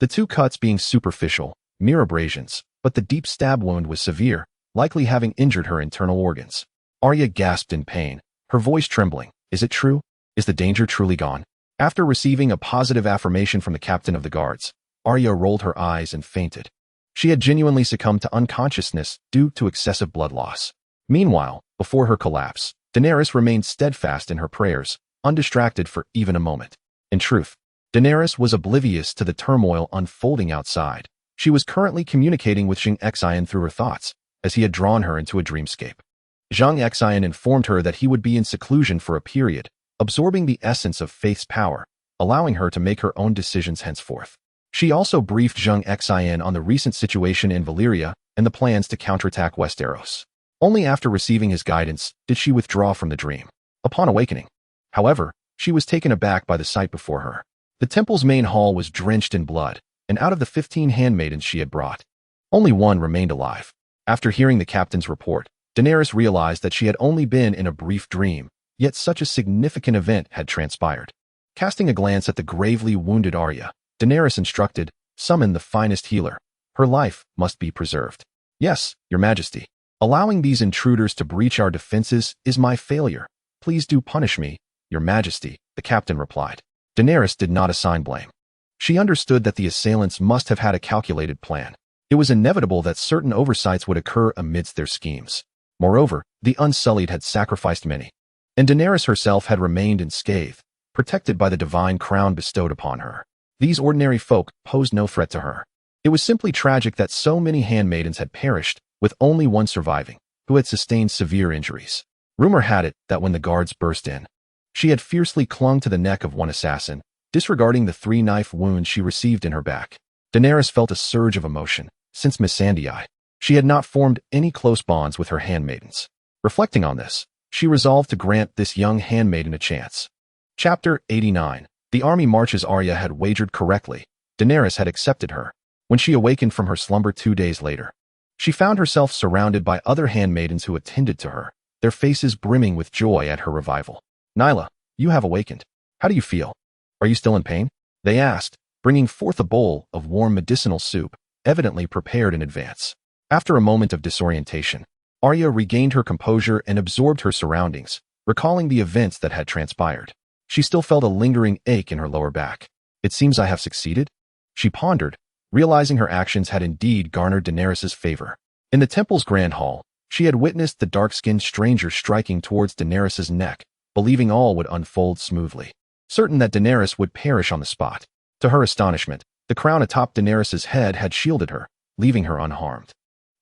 The 2 cuts being superficial, mere abrasions, but the deep stab wound was severe, likely having injured her internal organs. Arya gasped in pain, her voice trembling. "Is it true? Is the danger truly gone?" After receiving a positive affirmation from the captain of the guards, Arya rolled her eyes and fainted. She had genuinely succumbed to unconsciousness due to excessive blood loss. Meanwhile, before her collapse, Daenerys remained steadfast in her prayers, undistracted for even a moment. In truth, Daenerys was oblivious to the turmoil unfolding outside. She was currently communicating with Zheng Xin through her thoughts, as he had drawn her into a dreamscape. Zheng Xin informed her that he would be in seclusion for a period, absorbing the essence of faith's power, allowing her to make her own decisions henceforth. She also briefed Zheng Xin on the recent situation in Valyria and the plans to counterattack Westeros. Only after receiving his guidance did she withdraw from the dream. Upon awakening, however, she was taken aback by the sight before her. The temple's main hall was drenched in blood, and out of the 15 handmaidens she had brought, only 1 remained alive. After hearing the captain's report, Daenerys realized that she had only been in a brief dream, yet such a significant event had transpired. Casting a glance at the gravely wounded Arya, Daenerys instructed, "Summon the finest healer. Her life must be preserved." "Yes, your majesty. Allowing these intruders to breach our defenses is my failure. Please do punish me, your majesty," the captain replied. Daenerys did not assign blame. She understood that the assailants must have had a calculated plan. It was inevitable that certain oversights would occur amidst their schemes. Moreover, the Unsullied had sacrificed many, and Daenerys herself had remained unscathed, protected by the divine crown bestowed upon her. These ordinary folk posed no threat to her. It was simply tragic that so many handmaidens had perished, with only 1 surviving, who had sustained severe injuries. Rumor had it that when the guards burst in, she had fiercely clung to the neck of one assassin, disregarding the 3 knife wounds she received in her back. Daenerys felt a surge of emotion. Since Missandei, she had not formed any close bonds with her handmaidens. Reflecting on this, she resolved to grant this young handmaiden a chance. Chapter 89. The army marches. Arya had wagered correctly. Daenerys had accepted her. When she awakened from her slumber 2 days later, she found herself surrounded by other handmaidens who attended to her, their faces brimming with joy at her revival. "Nyla, you have awakened. How do you feel? Are you still in pain?" they asked, bringing forth a bowl of warm medicinal soup, evidently prepared in advance. After a moment of disorientation, Arya regained her composure and absorbed her surroundings, recalling the events that had transpired. She still felt a lingering ache in her lower back. "It seems I have succeeded?" she pondered, realizing her actions had indeed garnered Daenerys' favor. In the temple's grand hall, she had witnessed the dark-skinned stranger striking towards Daenerys' neck, believing all would unfold smoothly, certain that Daenerys would perish on the spot. To her astonishment, The crown atop Daenerys's head had shielded her, leaving her unharmed.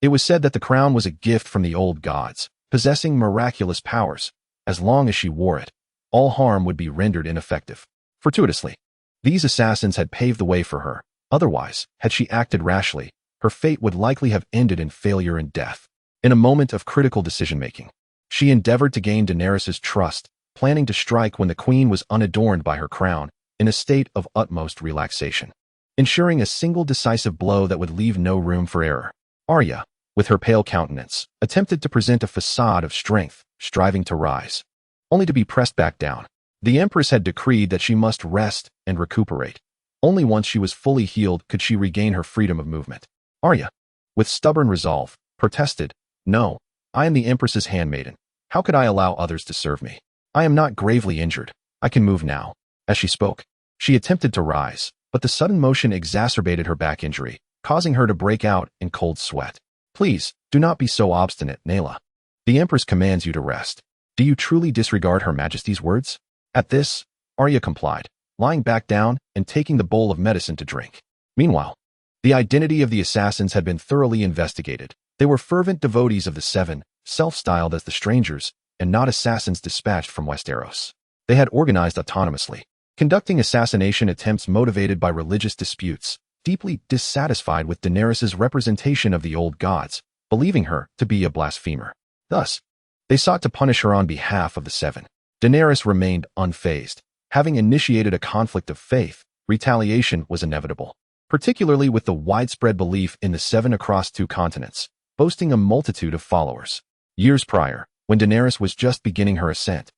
It was said that the crown was a gift from the old gods, possessing miraculous powers. As long as she wore it, all harm would be rendered ineffective. Fortuitously, these assassins had paved the way for her. Otherwise, had she acted rashly, her fate would likely have ended in failure and death. In a moment of critical decision-making, she endeavored to gain Daenerys's trust, planning to strike when the queen was unadorned by her crown, in a state of utmost relaxation, ensuring a single decisive blow that would leave no room for error. Arya, with her pale countenance, attempted to present a facade of strength, striving to rise, only to be pressed back down. The Empress had decreed that she must rest and recuperate. Only once she was fully healed could she regain her freedom of movement. Arya, with stubborn resolve, protested, "No, I am the Empress's handmaiden. How could I allow others to serve me? I am not gravely injured. I can move now." As she spoke, she attempted to rise, but the sudden motion exacerbated her back injury, causing her to break out in cold sweat. "Please, do not be so obstinate, Nayla. The Empress commands you to rest. Do you truly disregard Her Majesty's words?" At this, Arya complied, lying back down and taking the bowl of medicine to drink. Meanwhile, the identity of the assassins had been thoroughly investigated. They were fervent devotees of the Seven, self-styled as the Strangers, and not assassins dispatched from Westeros. They had organized autonomously, conducting assassination attempts motivated by religious disputes, deeply dissatisfied with Daenerys's representation of the old gods, believing her to be a blasphemer. Thus, they sought to punish her on behalf of the Seven. Daenerys remained unfazed. Having initiated a conflict of faith, retaliation was inevitable, particularly with the widespread belief in the Seven across 2 continents, boasting a multitude of followers. Years prior, when Daenerys was just beginning her ascent,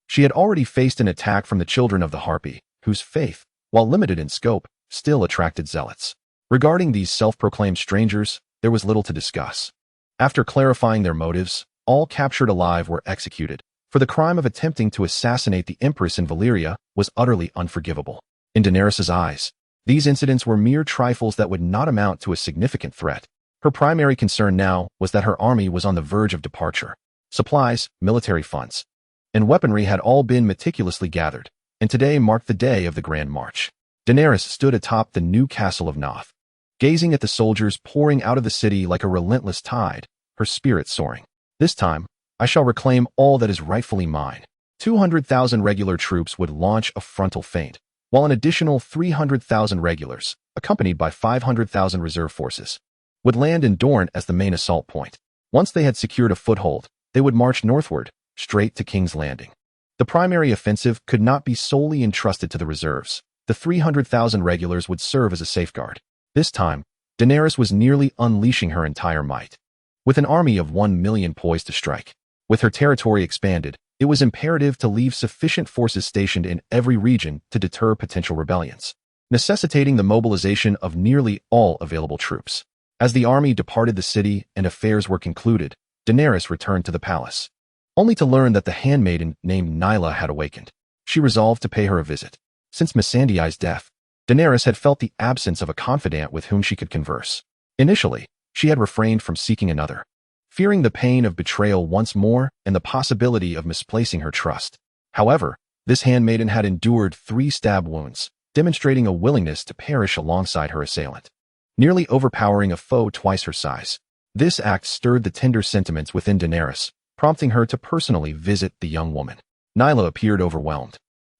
she had already faced an attack from the Children of the Harpy, whose faith, while limited in scope, still attracted zealots. Regarding these self-proclaimed strangers, there was little to discuss. After clarifying their motives, all captured alive were executed, for the crime of attempting to assassinate the Empress in Valyria was utterly unforgivable. In Daenerys's eyes, these incidents were mere trifles that would not amount to a significant threat. Her primary concern now was that her army was on the verge of departure. Supplies, military funds, and weaponry had all been meticulously gathered, and today marked the day of the Grand March. Daenerys stood atop the new castle of Noth, gazing at the soldiers pouring out of the city like a relentless tide, her spirit soaring. "This time, I shall reclaim all that is rightfully mine." 200,000 regular troops would launch a frontal feint, while an additional 300,000 regulars, accompanied by 500,000 reserve forces, would land in Dorne as the main assault point. Once they had secured a foothold, they would march northward, straight to King's Landing. The primary offensive could not be solely entrusted to the reserves. The 300,000 regulars would serve as a safeguard. This time, Daenerys was nearly unleashing her entire might. With an army of 1 million poised to strike, with her territory expanded, it was imperative to leave sufficient forces stationed in every region to deter potential rebellions, necessitating the mobilization of nearly all available troops. As the army departed the city and affairs were concluded, Daenerys returned to the palace, only to learn that the handmaiden named Nyla had awakened. She resolved to pay her a visit. Since Missandei's death, Daenerys had felt the absence of a confidant with whom she could converse. Initially, she had refrained from seeking another, fearing the pain of betrayal once more and the possibility of misplacing her trust. However, this handmaiden had endured 3 stab wounds, demonstrating a willingness to perish alongside her assailant, nearly overpowering a foe twice her size. This act stirred the tender sentiments within Daenerys, prompting her to personally visit the young woman. Nyla appeared overwhelmed,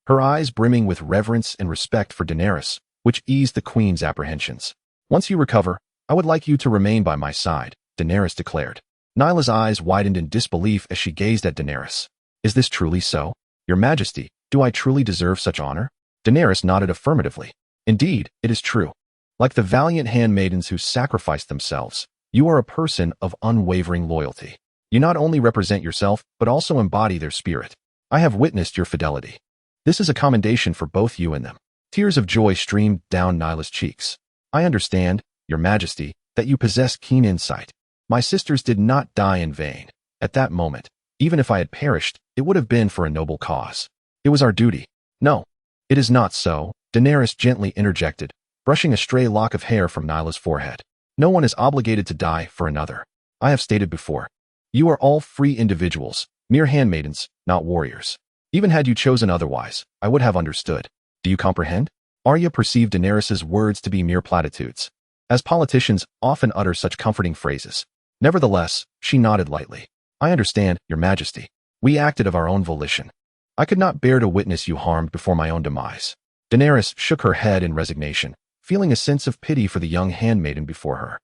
her eyes brimming with reverence and respect for Daenerys, which eased the queen's apprehensions. "Once you recover, I would like you to remain by my side," Daenerys declared. Nyla's eyes widened in disbelief as she gazed at Daenerys. "Is this truly so? Your Majesty, do I truly deserve such honor?" Daenerys nodded affirmatively. "Indeed, it is true. Like the valiant handmaidens who sacrificed themselves, you are a person of unwavering loyalty. You not only represent yourself, but also embody their spirit. I have witnessed your fidelity. This is a commendation for both you and them." Tears of joy streamed down Nyla's cheeks. "I understand, Your Majesty, that you possess keen insight. My sisters did not die in vain. At that moment, even if I had perished, it would have been for a noble cause. It was our duty." "No, it is not so," Daenerys gently interjected, brushing a stray lock of hair from Nyla's forehead. "No one is obligated to die for another. I have stated before, you are all free individuals, mere handmaidens, not warriors. Even had you chosen otherwise, I would have understood. Do you comprehend?" Arya perceived Daenerys's words to be mere platitudes, as politicians often utter such comforting phrases. Nevertheless, she nodded lightly. I understand, Your Majesty. We acted of our own volition. I could not bear to witness you harmed before my own demise. Daenerys shook her head in resignation, feeling a sense of pity for the young handmaiden before her.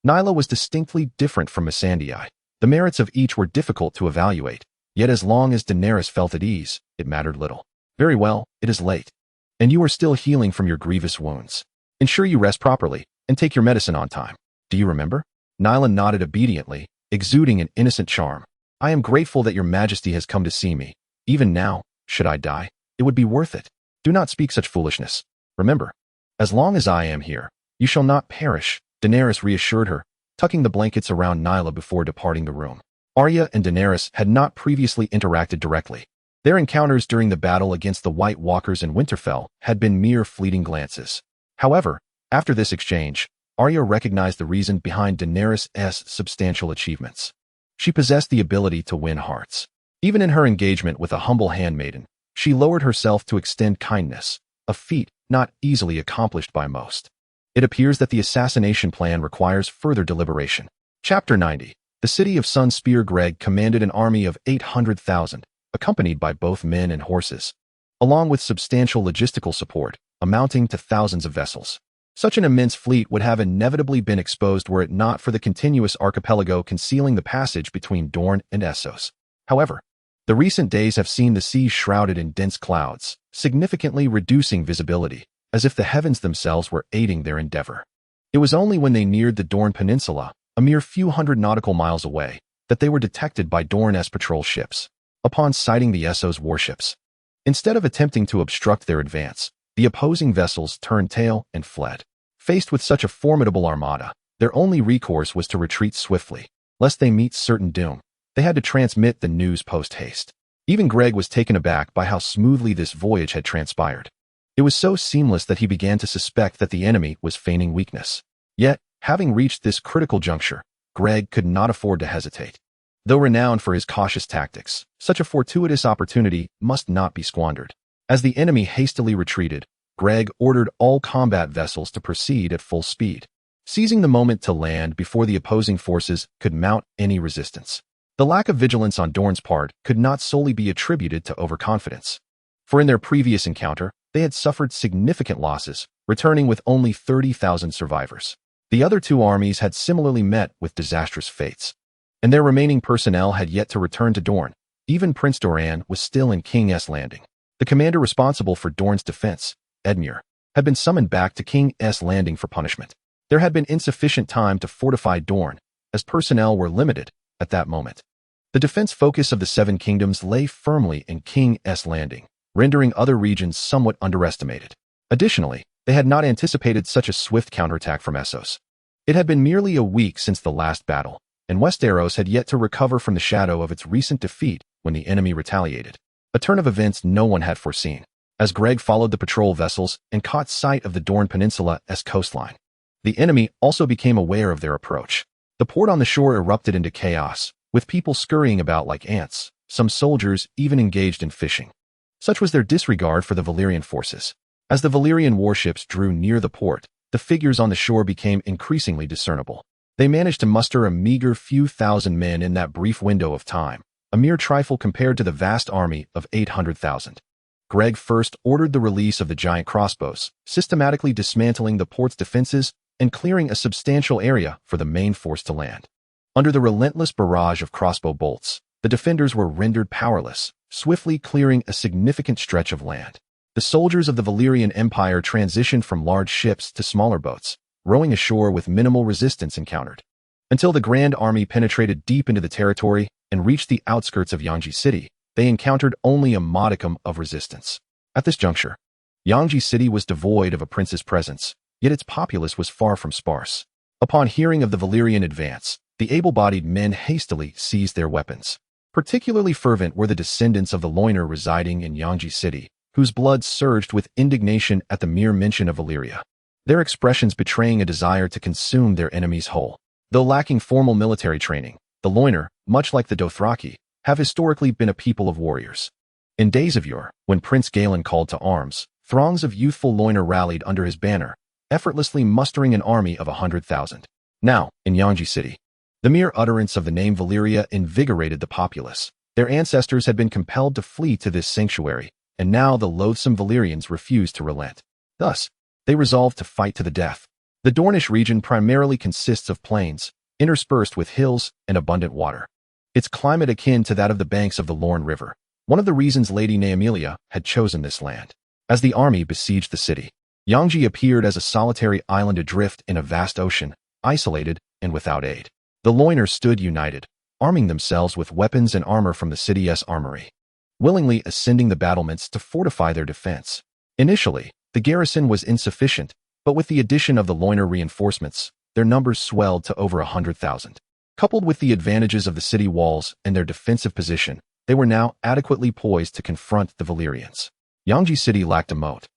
Nyla was distinctly different from Missandei. The merits of each were difficult to evaluate, yet as long as Daenerys felt at ease, it mattered little. Very well, it is late. And you are still healing from your grievous wounds. Ensure you rest properly, and take your medicine on time. Do you remember? Nyla nodded obediently, exuding an innocent charm. I am grateful that Your Majesty has come to see me. Even now, should I die, it would be worth it. Do not speak such foolishness. Remember, as long as I am here, you shall not perish, Daenerys reassured her, tucking the blankets around Nyla before departing the room. Arya and Daenerys had not previously interacted directly. Their encounters during the battle against the White Walkers in Winterfell had been mere fleeting glances. However, after this exchange, Arya recognized the reason behind Daenerys' substantial achievements. She possessed the ability to win hearts. Even in her engagement with a humble handmaiden, she lowered herself to extend kindness, a feat not easily accomplished by most. It appears that the assassination plan requires further deliberation. Chapter 90. The city of Sun Spear. Greg commanded an army of 800,000, accompanied by both men and horses, along with substantial logistical support, amounting to thousands of vessels. Such an immense fleet would have inevitably been exposed were it not for the continuous archipelago concealing the passage between Dorne and Essos. However, the recent days have seen the sea shrouded in dense clouds, significantly reducing visibility, as if the heavens themselves were aiding their endeavor. It was only when they neared the Dorne Peninsula, a mere few hundred nautical miles away, that they were detected by Dorne's patrol ships. Upon sighting the Essos warships, instead of attempting to obstruct their advance, the opposing vessels turned tail and fled. Faced with such a formidable armada, their only recourse was to retreat swiftly, lest they meet certain doom. They had to transmit the news post-haste. Even Greg was taken aback by how smoothly this voyage had transpired. It was so seamless that he began to suspect that the enemy was feigning weakness. Yet, having reached this critical juncture, Greg could not afford to hesitate. Though renowned for his cautious tactics, such a fortuitous opportunity must not be squandered. As the enemy hastily retreated, Greg ordered all combat vessels to proceed at full speed, seizing the moment to land before the opposing forces could mount any resistance. The lack of vigilance on Dorne's part could not solely be attributed to overconfidence, for in their previous encounter, they had suffered significant losses, returning with only 30,000 survivors. The other two armies had similarly met with disastrous fates, and their remaining personnel had yet to return to Dorne. Even Prince Doran was still in King's Landing. The commander responsible for Dorne's defense, Edmure, had been summoned back to King's Landing for punishment. There had been insufficient time to fortify Dorne, as personnel were limited at that moment. The defense focus of the Seven Kingdoms lay firmly in King's Landing, rendering other regions somewhat underestimated. Additionally, they had not anticipated such a swift counterattack from Essos. It had been merely a week since the last battle, and Westeros had yet to recover from the shadow of its recent defeat when the enemy retaliated. A turn of events no one had foreseen, as Greg followed the patrol vessels and caught sight of the Dorne Peninsula as coastline. The enemy also became aware of their approach. The port on the shore erupted into chaos, with people scurrying about like ants, some soldiers even engaged in fishing. Such was their disregard for the Valyrian forces. As the Valyrian warships drew near the port, the figures on the shore became increasingly discernible. They managed to muster a meager few thousand men in that brief window of time, a mere trifle compared to the vast army of 800,000. Greg first ordered the release of the giant crossbows, systematically dismantling the port's defenses and clearing a substantial area for the main force to land. Under the relentless barrage of crossbow bolts, the defenders were rendered powerless, swiftly clearing a significant stretch of land. The soldiers of the Valyrian Empire transitioned from large ships to smaller boats, rowing ashore with minimal resistance encountered, until the Grand Army penetrated deep into the territory and reached the outskirts of Yangji City. They encountered only a modicum of resistance. At this juncture, Yangji City was devoid of a prince's presence, yet its populace was far from sparse. Upon hearing of the Valyrian advance, the able-bodied men hastily seized their weapons. Particularly fervent were the descendants of the Loiner residing in Yangji City, whose blood surged with indignation at the mere mention of Valyria, their expressions betraying a desire to consume their enemies whole. Though lacking formal military training, the Loiner, much like the Dothraki, have historically been a people of warriors. In days of yore, when Prince Galen called to arms, throngs of youthful loiner rallied under his banner, effortlessly mustering an army of 100,000. Now, in Yangji City, the mere utterance of the name Valyria invigorated the populace. Their ancestors had been compelled to flee to this sanctuary, and now the loathsome Valyrians refused to relent. Thus, they resolved to fight to the death. The Dornish region primarily consists of plains, interspersed with hills and abundant water. Its climate akin to that of the banks of the Lorne River, one of the reasons Lady Naemilia had chosen this land. As the army besieged the city, Yangji appeared as a solitary island adrift in a vast ocean, isolated and without aid. The loiners stood united, arming themselves with weapons and armor from the city's armory, willingly ascending the battlements to fortify their defense. Initially, the garrison was insufficient, but with the addition of the loiner reinforcements, their numbers swelled to over 100,000. Coupled with the advantages of the city walls and their defensive position, they were now adequately poised to confront the Valyrians. Yangji City lacked a moat,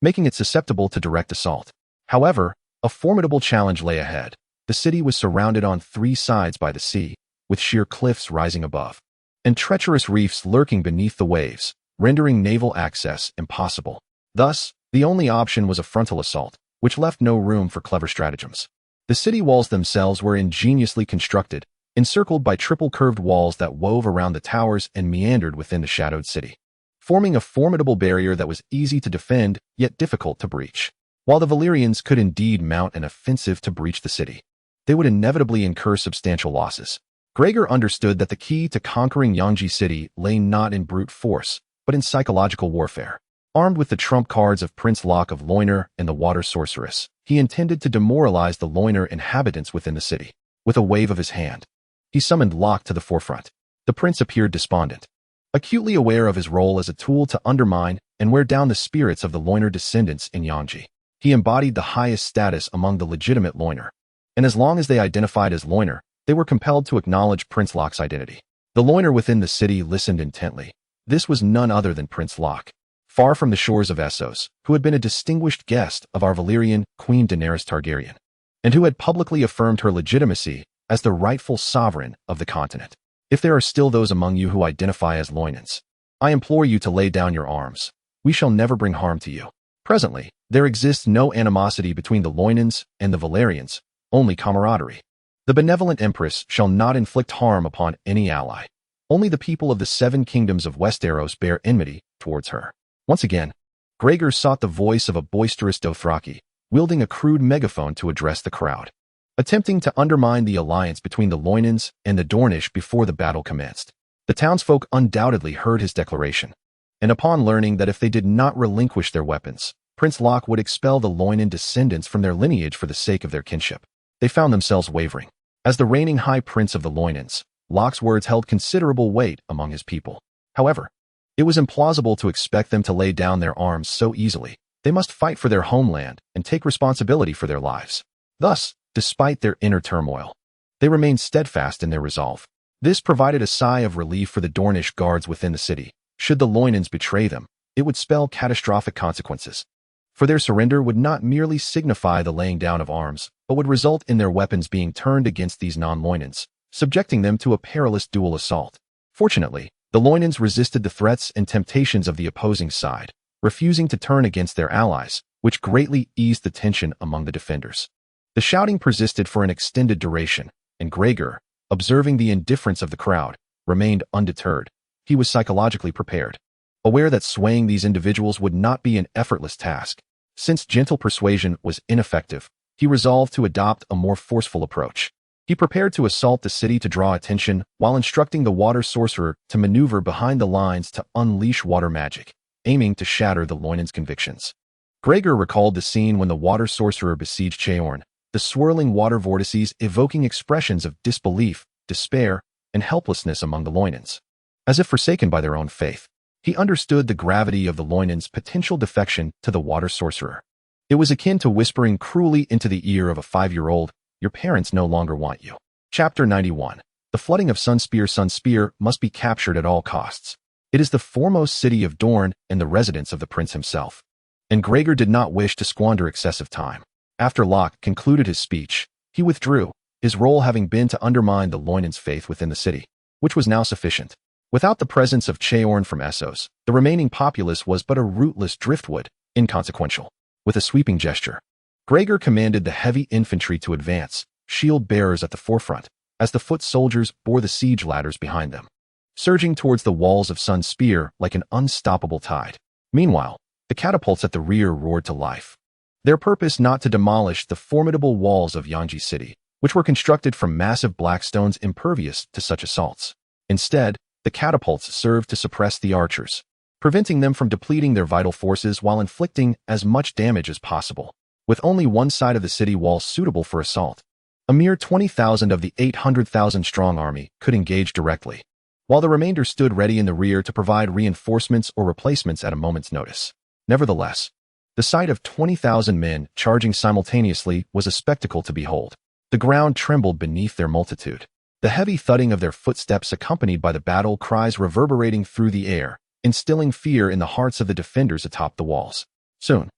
making it susceptible to direct assault. However, a formidable challenge lay ahead. The city was surrounded on 3 sides by the sea, with sheer cliffs rising above, and treacherous reefs lurking beneath the waves, rendering naval access impossible. Thus, the only option was a frontal assault, which left no room for clever stratagems. The city walls themselves were ingeniously constructed, encircled by triple-curved walls that wove around the towers and meandered within the shadowed city, forming a formidable barrier that was easy to defend, yet difficult to breach. While the Valyrians could indeed mount an offensive to breach the city, they would inevitably incur substantial losses. Gregor understood that the key to conquering Yangji City lay not in brute force, but in psychological warfare. Armed with the trump cards of Prince Locke of Loiner and the Water Sorceress, he intended to demoralize the Loiner inhabitants within the city. With a wave of his hand, he summoned Locke to the forefront. The prince appeared despondent, acutely aware of his role as a tool to undermine and wear down the spirits of the Loiner descendants in Yangji. He embodied the highest status among the legitimate Loiner, and as long as they identified as Loiner, they were compelled to acknowledge Prince Locke's identity. The Loiner within the city listened intently. This was none other than Prince Locke, far from the shores of Essos, who had been a distinguished guest of our Valyrian Queen Daenerys Targaryen, and who had publicly affirmed her legitimacy as the rightful sovereign of the continent. If there are still those among you who identify as Loinans, I implore you to lay down your arms. We shall never bring harm to you. Presently, there exists no animosity between the Loinans and the Valyrians, only camaraderie. The benevolent Empress shall not inflict harm upon any ally. Only the people of the 7 kingdoms of Westeros bear enmity towards her. Once again, Gregor sought the voice of a boisterous Dothraki, wielding a crude megaphone to address the crowd, attempting to undermine the alliance between the Loinans and the Dornish before the battle commenced. The townsfolk undoubtedly heard his declaration, and upon learning that if they did not relinquish their weapons, Prince Locke would expel the Loinan descendants from their lineage for the sake of their kinship, they found themselves wavering. As the reigning High Prince of the Loinans, Locke's words held considerable weight among his people. However, it was implausible to expect them to lay down their arms so easily. They must fight for their homeland and take responsibility for their lives. Thus, despite their inner turmoil, they remained steadfast in their resolve. This provided a sigh of relief for the Dornish guards within the city. Should the Loinans betray them, it would spell catastrophic consequences. For their surrender would not merely signify the laying down of arms, but would result in their weapons being turned against these non-Loinans, subjecting them to a perilous dual assault. Fortunately, the Loinans resisted the threats and temptations of the opposing side, refusing to turn against their allies, which greatly eased the tension among the defenders. The shouting persisted for an extended duration, and Gregor, observing the indifference of the crowd, remained undeterred. He was psychologically prepared, aware that swaying these individuals would not be an effortless task. Since gentle persuasion was ineffective, he resolved to adopt a more forceful approach. He prepared to assault the city to draw attention while instructing the Water Sorcerer to maneuver behind the lines to unleash water magic, aiming to shatter the Loinans' convictions. Gregor recalled the scene when the Water Sorcerer besieged Cheorn, the swirling water vortices evoking expressions of disbelief, despair, and helplessness among the Loinans. As if forsaken by their own faith, he understood the gravity of the Loinans' potential defection to the Water Sorcerer. It was akin to whispering cruelly into the ear of a 5-year-old, "Your parents no longer want you." Chapter 91. The flooding of Sunspear must be captured at all costs. It is the foremost city of Dorne and the residence of the prince himself, and Gregor did not wish to squander excessive time. After Locke concluded his speech, he withdrew, his role having been to undermine the Loinans' faith within the city, which was now sufficient. Without the presence of Cheorn from Essos, the remaining populace was but a rootless driftwood, inconsequential. With a sweeping gesture, Gregor commanded the heavy infantry to advance, shield bearers at the forefront, as the foot soldiers bore the siege ladders behind them, surging towards the walls of Sun's spear like an unstoppable tide. Meanwhile, the catapults at the rear roared to life. Their purpose not to demolish the formidable walls of Yangji City, which were constructed from massive black stones impervious to such assaults. Instead, the catapults served to suppress the archers, preventing them from depleting their vital forces while inflicting as much damage as possible. With only one side of the city wall suitable for assault, a mere 20,000 of the 800,000-strong army could engage directly, while the remainder stood ready in the rear to provide reinforcements or replacements at a moment's notice. Nevertheless, the sight of 20,000 men charging simultaneously was a spectacle to behold. The ground trembled beneath their multitude, the heavy thudding of their footsteps accompanied by the battle cries reverberating through the air, instilling fear in the hearts of the defenders atop the walls. Soon,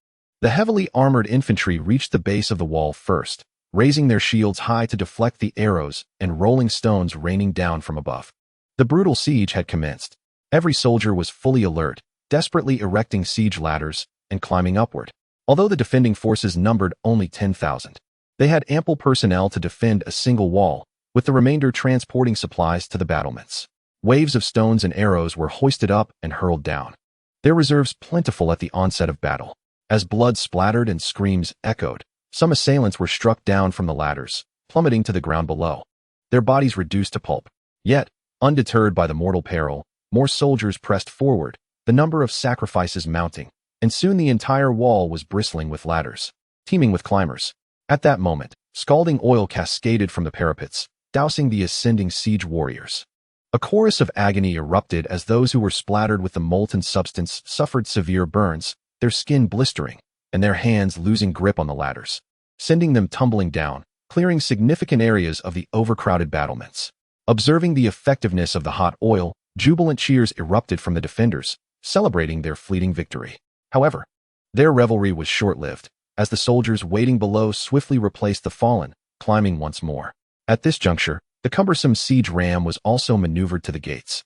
the heavily armored infantry reached the base of the wall first, raising their shields high to deflect the arrows and rolling stones raining down from above. The brutal siege had commenced. Every soldier was fully alert, desperately erecting siege ladders and climbing upward. Although the defending forces numbered only 10,000, they had ample personnel to defend a single wall, with the remainder transporting supplies to the battlements. Waves of stones and arrows were hoisted up and hurled down, their reserves plentiful at the onset of battle. As blood splattered and screams echoed, some assailants were struck down from the ladders, plummeting to the ground below, their bodies reduced to pulp. Yet, undeterred by the mortal peril, more soldiers pressed forward, the number of sacrifices mounting, and soon the entire wall was bristling with ladders, teeming with climbers. At that moment, scalding oil cascaded from the parapets, dousing the ascending siege warriors. A chorus of agony erupted as those who were splattered with the molten substance suffered severe burns, their skin blistering, and their hands losing grip on the ladders, sending them tumbling down, clearing significant areas of the overcrowded battlements. Observing the effectiveness of the hot oil, jubilant cheers erupted from the defenders, celebrating their fleeting victory. However, their revelry was short-lived, as the soldiers waiting below swiftly replaced the fallen, climbing once more. At this juncture, the cumbersome siege ram was also maneuvered to the gates,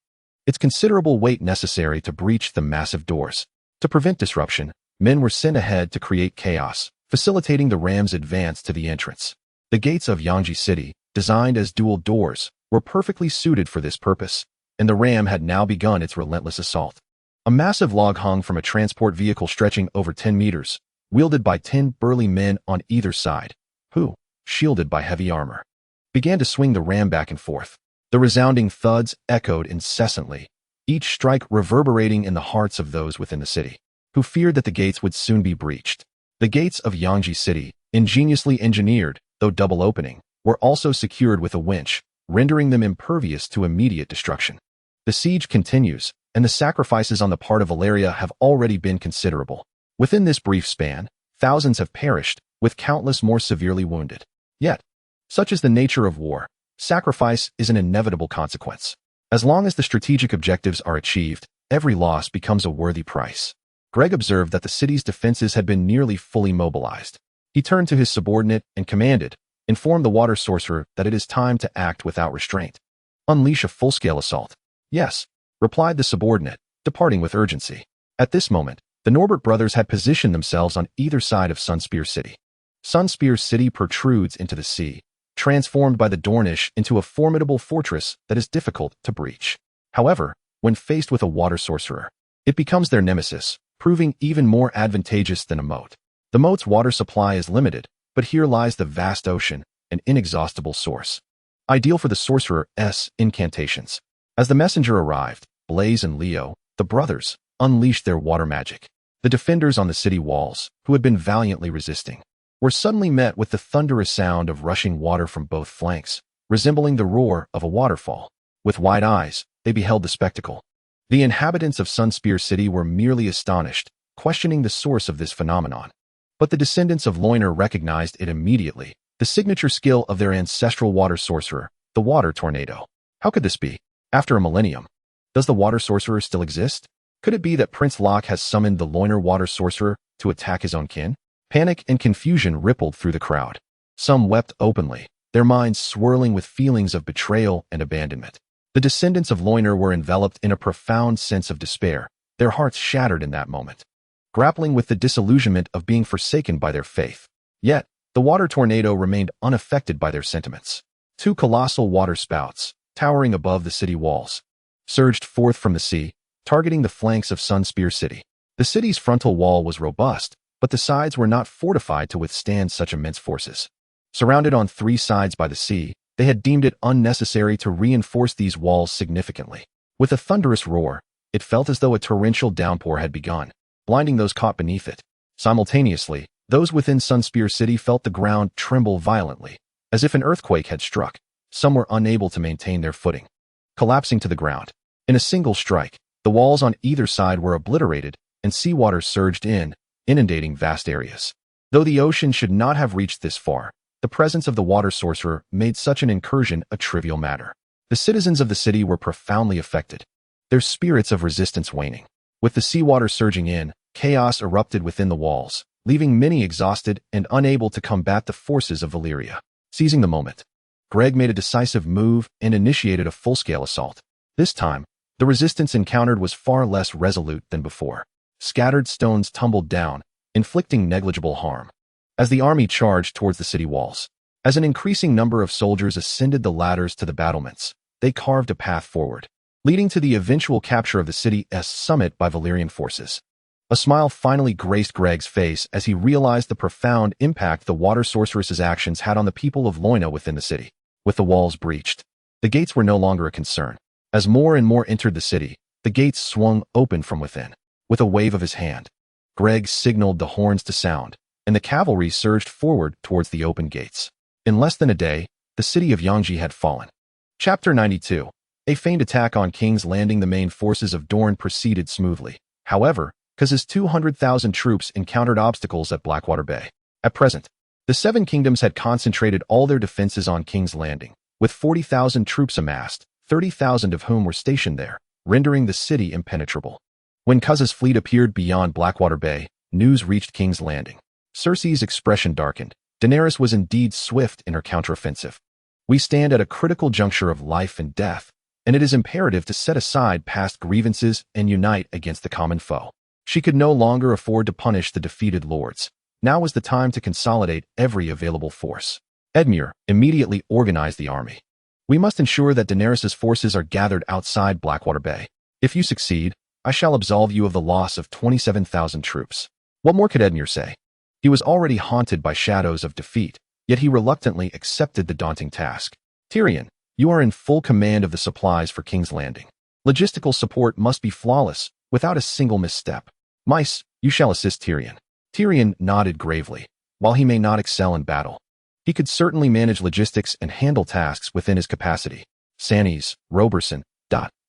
its considerable weight necessary to breach the massive doors. To prevent disruption, men were sent ahead to create chaos, facilitating the ram's advance to the entrance. The gates of Yangji City, designed as dual doors, were perfectly suited for this purpose, and the ram had now begun its relentless assault. A massive log hung from a transport vehicle stretching over 10 meters, wielded by 10 burly men on either side, who, shielded by heavy armor, began to swing the ram back and forth. The resounding thuds echoed incessantly, each strike reverberating in the hearts of those within the city, who feared that the gates would soon be breached. The gates of Yangji City, ingeniously engineered, though double opening, were also secured with a winch, rendering them impervious to immediate destruction. The siege continues, and the sacrifices on the part of Valeria have already been considerable. Within this brief span, thousands have perished, with countless more severely wounded. Yet, such is the nature of war, sacrifice is an inevitable consequence. As long as the strategic objectives are achieved, every loss becomes a worthy price. Greg observed that the city's defenses had been nearly fully mobilized. He turned to his subordinate and commanded, "Inform the water sorcerer that it is time to act without restraint. Unleash a full-scale assault." "Yes," replied the subordinate, departing with urgency. At this moment, the Norbert brothers had positioned themselves on either side of Sunspear City. Sunspear City protrudes into the sea, transformed by the Dornish into a formidable fortress that is difficult to breach. However, when faced with a water sorcerer, it becomes their nemesis, proving even more advantageous than a moat. The moat's water supply is limited, but here lies the vast ocean, an inexhaustible source, ideal for the sorcerer's incantations. As the messenger arrived, Blaze and Leo, the brothers, unleashed their water magic. The defenders on the city walls, who had been valiantly resisting, were suddenly met with the thunderous sound of rushing water from both flanks, resembling the roar of a waterfall. With wide eyes, they beheld the spectacle. The inhabitants of Sunspear City were merely astonished, questioning the source of this phenomenon. But the descendants of Loiner recognized it immediately, the signature skill of their ancestral water sorcerer, the water tornado. How could this be? After a millennium, does the water sorcerer still exist? Could it be that Prince Locke has summoned the Loiner water sorcerer to attack his own kin? Panic and confusion rippled through the crowd. Some wept openly, their minds swirling with feelings of betrayal and abandonment. The descendants of Loiner were enveloped in a profound sense of despair, their hearts shattered in that moment. grappling with the disillusionment of being forsaken by their faith. Yet, the water tornado remained unaffected by their sentiments. Two colossal water spouts, towering above the city walls, surged forth from the sea, targeting the flanks of Sunspear City. The city's frontal wall was robust, but the sides were not fortified to withstand such immense forces. Surrounded on three sides by the sea, they had deemed it unnecessary to reinforce these walls significantly. With a thunderous roar, it felt as though a torrential downpour had begun, blinding those caught beneath it. Simultaneously, those within Sunspear City felt the ground tremble violently, as if an earthquake had struck. Some were unable to maintain their footing, collapsing to the ground. In a single strike, the walls on either side were obliterated, and seawater surged in, inundating vast areas. Though the ocean should not have reached this far, the presence of the water sorcerer made such an incursion a trivial matter. The citizens of the city were profoundly affected, their spirits of resistance waning. With the seawater surging in, chaos erupted within the walls, leaving many exhausted and unable to combat the forces of Valyria. Seizing the moment, Greg made a decisive move and initiated a full-scale assault. This time, the resistance encountered was far less resolute than before. Scattered stones tumbled down, inflicting negligible harm, as the army charged towards the city walls. As an increasing number of soldiers ascended the ladders to the battlements, they carved a path forward, leading to the eventual capture of the city's summit by Valyrian forces. A smile finally graced Greg's face as he realized the profound impact the water sorceress's actions had on the people of Loina within the city. With the walls breached, the gates were no longer a concern. As more and more entered the city, the gates swung open from within. With a wave of his hand, Greg signaled the horns to sound, and the cavalry surged forward towards the open gates. In less than a day, the city of Yangji had fallen. Chapter 92. A feigned attack on King's Landing. The main forces of Dorne proceeded smoothly. However, Kaz's 200,000 troops encountered obstacles at Blackwater Bay. At present, the Seven Kingdoms had concentrated all their defenses on King's Landing, with 40,000 troops amassed, 30,000 of whom were stationed there, rendering the city impenetrable. When Kaz's fleet appeared beyond Blackwater Bay, news reached King's Landing. Cersei's expression darkened. Daenerys was indeed swift in her counteroffensive. We stand at a critical juncture of life and death, and it is imperative to set aside past grievances and unite against the common foe. She could no longer afford to punish the defeated lords. Now was the time to consolidate every available force. Edmure immediately organized the army. We must ensure that Daenerys' forces are gathered outside Blackwater Bay. If you succeed, I shall absolve you of the loss of 27,000 troops. What more could Edmure say? He was already haunted by shadows of defeat, yet he reluctantly accepted the daunting task. Tyrion, you are in full command of the supplies for King's Landing. Logistical support must be flawless, without a single misstep. Mace, you shall assist Tyrion. Tyrion nodded gravely. While he may not excel in battle, he could certainly manage logistics and handle tasks within his capacity. Stannis, Roberson,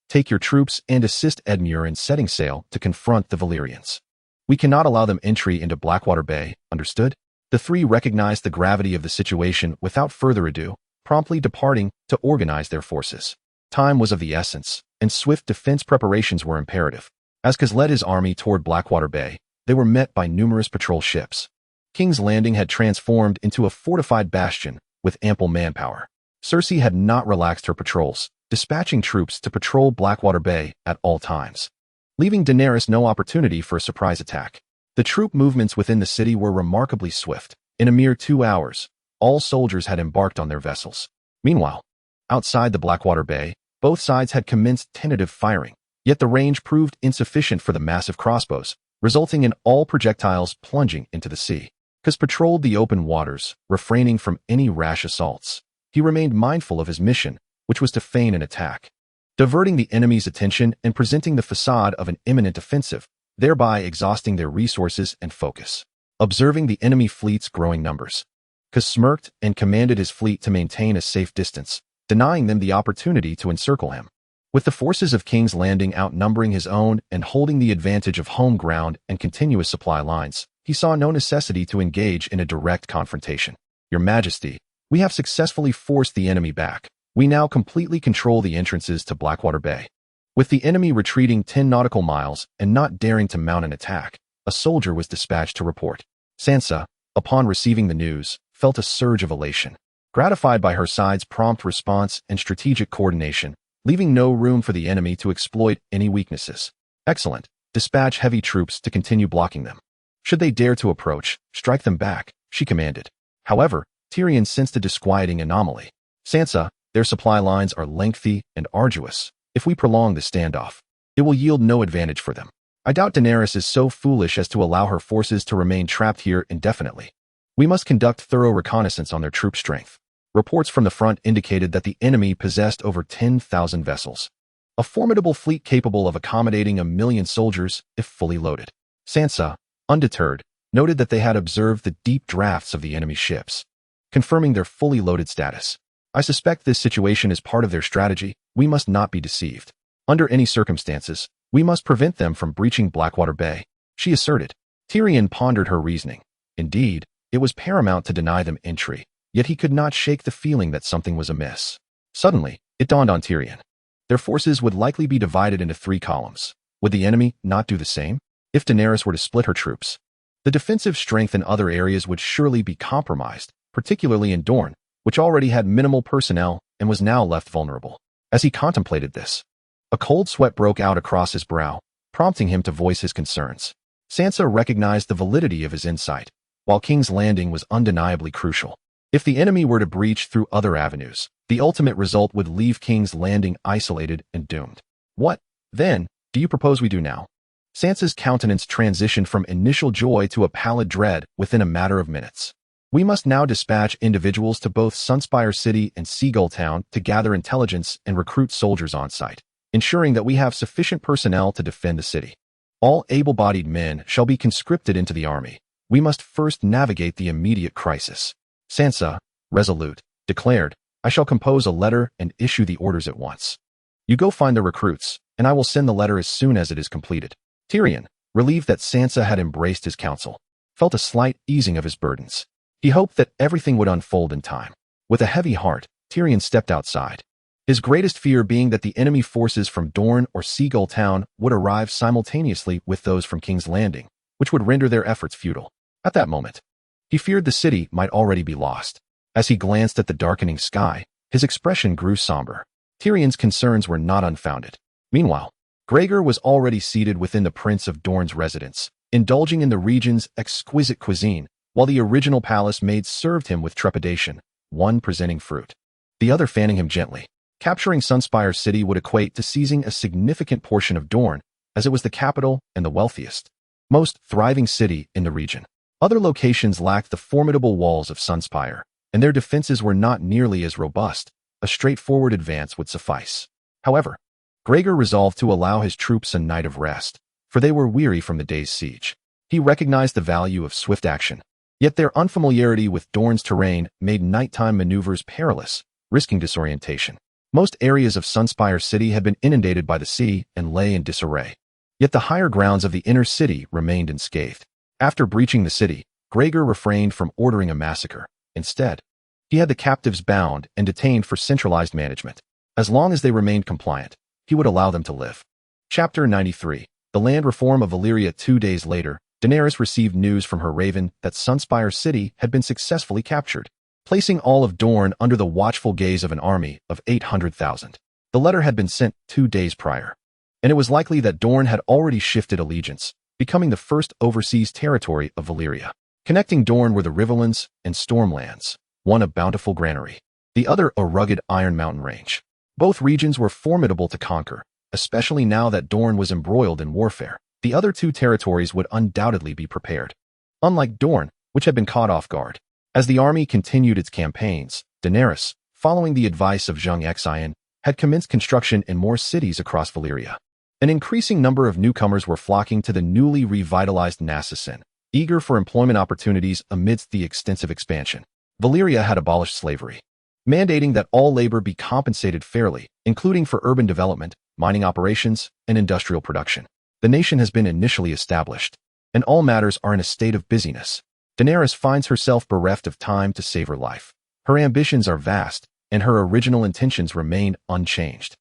take your troops and assist Edmure in setting sail to confront the Valyrians. We cannot allow them entry into Blackwater Bay, understood? The three recognized the gravity of the situation without further ado, promptly departing to organize their forces. Time was of the essence, and swift defense preparations were imperative. As Kaz led his army toward Blackwater Bay, they were met by numerous patrol ships. King's Landing had transformed into a fortified bastion with ample manpower. Cersei had not relaxed her patrols, dispatching troops to patrol Blackwater Bay at all times, leaving Daenerys no opportunity for a surprise attack. The troop movements within the city were remarkably swift. In a mere 2 hours, all soldiers had embarked on their vessels. Meanwhile, outside the Blackwater Bay, both sides had commenced tentative firing, yet the range proved insufficient for the massive crossbows, resulting in all projectiles plunging into the sea. Kaz patrolled the open waters, refraining from any rash assaults. He remained mindful of his mission, which was to feign an attack, diverting the enemy's attention and presenting the facade of an imminent offensive, thereby exhausting their resources and focus. Observing the enemy fleet's growing numbers, Kaz smirked and commanded his fleet to maintain a safe distance, denying them the opportunity to encircle him. With the forces of King's Landing outnumbering his own and holding the advantage of home ground and continuous supply lines, he saw no necessity to engage in a direct confrontation. Your Majesty, we have successfully forced the enemy back. We now completely control the entrances to Blackwater Bay. With the enemy retreating 10 nautical miles and not daring to mount an attack, a soldier was dispatched to report. Sansa, upon receiving the news, felt a surge of elation, gratified by her side's prompt response and strategic coordination, leaving no room for the enemy to exploit any weaknesses. Excellent. Dispatch heavy troops to continue blocking them. Should they dare to approach, strike them back, she commanded. However, Tyrion sensed a disquieting anomaly. Sansa, their supply lines are lengthy and arduous. If we prolong the standoff, it will yield no advantage for them. I doubt Daenerys is so foolish as to allow her forces to remain trapped here indefinitely. We must conduct thorough reconnaissance on their troop strength. Reports from the front indicated that the enemy possessed over 10,000 vessels. A formidable fleet capable of accommodating 1,000,000 soldiers if fully loaded. Sansa, undeterred, noted that they had observed the deep drafts of the enemy ships, confirming their fully loaded status. I suspect this situation is part of their strategy. We must not be deceived. Under any circumstances, we must prevent them from breaching Blackwater Bay, she asserted. Tyrion pondered her reasoning. Indeed, it was paramount to deny them entry, yet he could not shake the feeling that something was amiss. Suddenly, it dawned on Tyrion. Their forces would likely be divided into 3 columns. Would the enemy not do the same? If Daenerys were to split her troops, the defensive strength in other areas would surely be compromised, particularly in Dorne, which already had minimal personnel and was now left vulnerable. As he contemplated this, a cold sweat broke out across his brow, prompting him to voice his concerns. Sansa recognized the validity of his insight. While King's Landing was undeniably crucial, if the enemy were to breach through other avenues, the ultimate result would leave King's Landing isolated and doomed. What, then, do you propose we do now? Sansa's countenance transitioned from initial joy to a pallid dread within a matter of minutes. We must now dispatch individuals to both Sunspire City and Seagull Town to gather intelligence and recruit soldiers on site, ensuring that we have sufficient personnel to defend the city. All able-bodied men shall be conscripted into the army. We must first navigate the immediate crisis. Sansa, resolute, declared, I shall compose a letter and issue the orders at once. You go find the recruits, and I will send the letter as soon as it is completed. Tyrion, relieved that Sansa had embraced his counsel, felt a slight easing of his burdens. He hoped that everything would unfold in time. With a heavy heart, Tyrion stepped outside, his greatest fear being that the enemy forces from Dorne or Seagull Town would arrive simultaneously with those from King's Landing, which would render their efforts futile. At that moment, he feared the city might already be lost. As he glanced at the darkening sky, his expression grew somber. Tyrion's concerns were not unfounded. Meanwhile, Gregor was already seated within the Prince of Dorne's residence, indulging in the region's exquisite cuisine, while the original palace maids served him with trepidation, one presenting fruit, the other fanning him gently. Capturing Sunspire City would equate to seizing a significant portion of Dorne, as it was the capital and the wealthiest, most thriving city in the region. Other locations lacked the formidable walls of Sunspire, and their defenses were not nearly as robust. A straightforward advance would suffice. However, Gregor resolved to allow his troops a night of rest, for they were weary from the day's siege. He recognized the value of swift action, yet their unfamiliarity with Dorne's terrain made nighttime maneuvers perilous, risking disorientation. Most areas of Sunspire City had been inundated by the sea and lay in disarray, yet the higher grounds of the inner city remained unscathed. After breaching the city, Gregor refrained from ordering a massacre. Instead, he had the captives bound and detained for centralized management. As long as they remained compliant, he would allow them to live. Chapter 93. The Land Reform of Valyria. 2 days later, Daenerys received news from her raven that Sunspire City had been successfully captured, placing all of Dorne under the watchful gaze of an army of 800,000. The letter had been sent 2 days prior, and it was likely that Dorne had already shifted allegiance, becoming the first overseas territory of Valyria. Connecting Dorne were the Riverlands and Stormlands, one a bountiful granary, the other a rugged Iron Mountain range. Both regions were formidable to conquer, especially now that Dorne was embroiled in warfare. The other 2 territories would undoubtedly be prepared. Unlike Dorne, which had been caught off guard. As the army continued its campaigns, Daenerys, following the advice of Zheng Xin, had commenced construction in more cities across Valyria. An increasing number of newcomers were flocking to the newly revitalized Nassausen, eager for employment opportunities amidst the extensive expansion. Valyria had abolished slavery, mandating that all labor be compensated fairly, including for urban development, mining operations, and industrial production. The nation has been initially established, and all matters are in a state of busyness. Daenerys finds herself bereft of time to save her life. Her ambitions are vast, and her original intentions remain unchanged.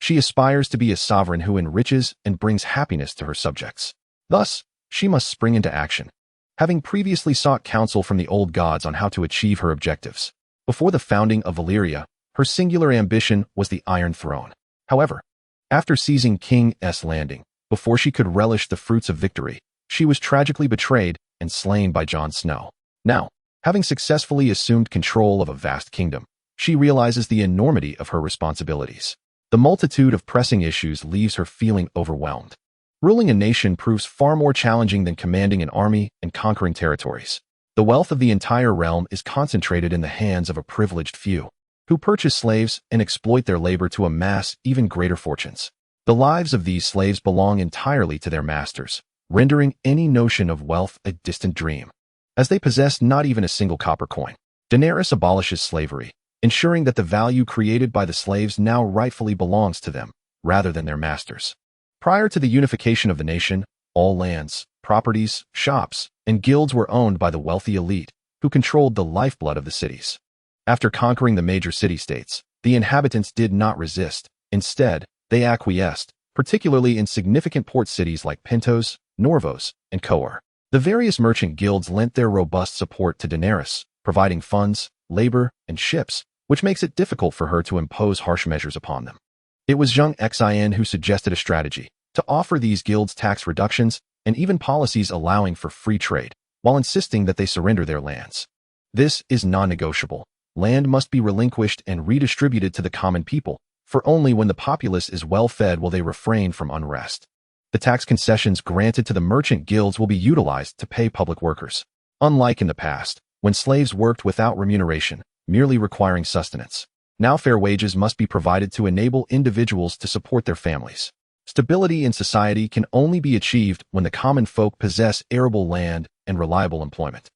She aspires to be a sovereign who enriches and brings happiness to her subjects. Thus, she must spring into action, having previously sought counsel from the old gods on how to achieve her objectives. Before the founding of Valyria, her singular ambition was the Iron Throne. However, after seizing King's Landing, Before she could relish the fruits of victory, she was tragically betrayed and slain by Jon Snow. Now, having successfully assumed control of a vast kingdom, she realizes the enormity of her responsibilities. The multitude of pressing issues leaves her feeling overwhelmed. Ruling a nation proves far more challenging than commanding an army and conquering territories. The wealth of the entire realm is concentrated in the hands of a privileged few, who purchase slaves and exploit their labor to amass even greater fortunes. The lives of these slaves belong entirely to their masters, rendering any notion of wealth a distant dream. As they possess not even a single copper coin, Daenerys abolishes slavery, ensuring that the value created by the slaves now rightfully belongs to them, rather than their masters. Prior to the unification of the nation, all lands, properties, shops, and guilds were owned by the wealthy elite, who controlled the lifeblood of the cities. After conquering the major city-states, the inhabitants did not resist. Instead, they acquiesced, particularly in significant port cities like Pentos, Norvos, and Coer. The various merchant guilds lent their robust support to Daenerys, providing funds, labor, and ships, which makes it difficult for her to impose harsh measures upon them. It was Zheng Xin who suggested a strategy to offer these guilds tax reductions and even policies allowing for free trade, while insisting that they surrender their lands. This is non-negotiable. Land must be relinquished and redistributed to the common people, for only when the populace is well-fed will they refrain from unrest. The tax concessions granted to the merchant guilds will be utilized to pay public workers. Unlike in the past, when slaves worked without remuneration, merely requiring sustenance, now fair wages must be provided to enable individuals to support their families. Stability in society can only be achieved when the common folk possess arable land and reliable employment.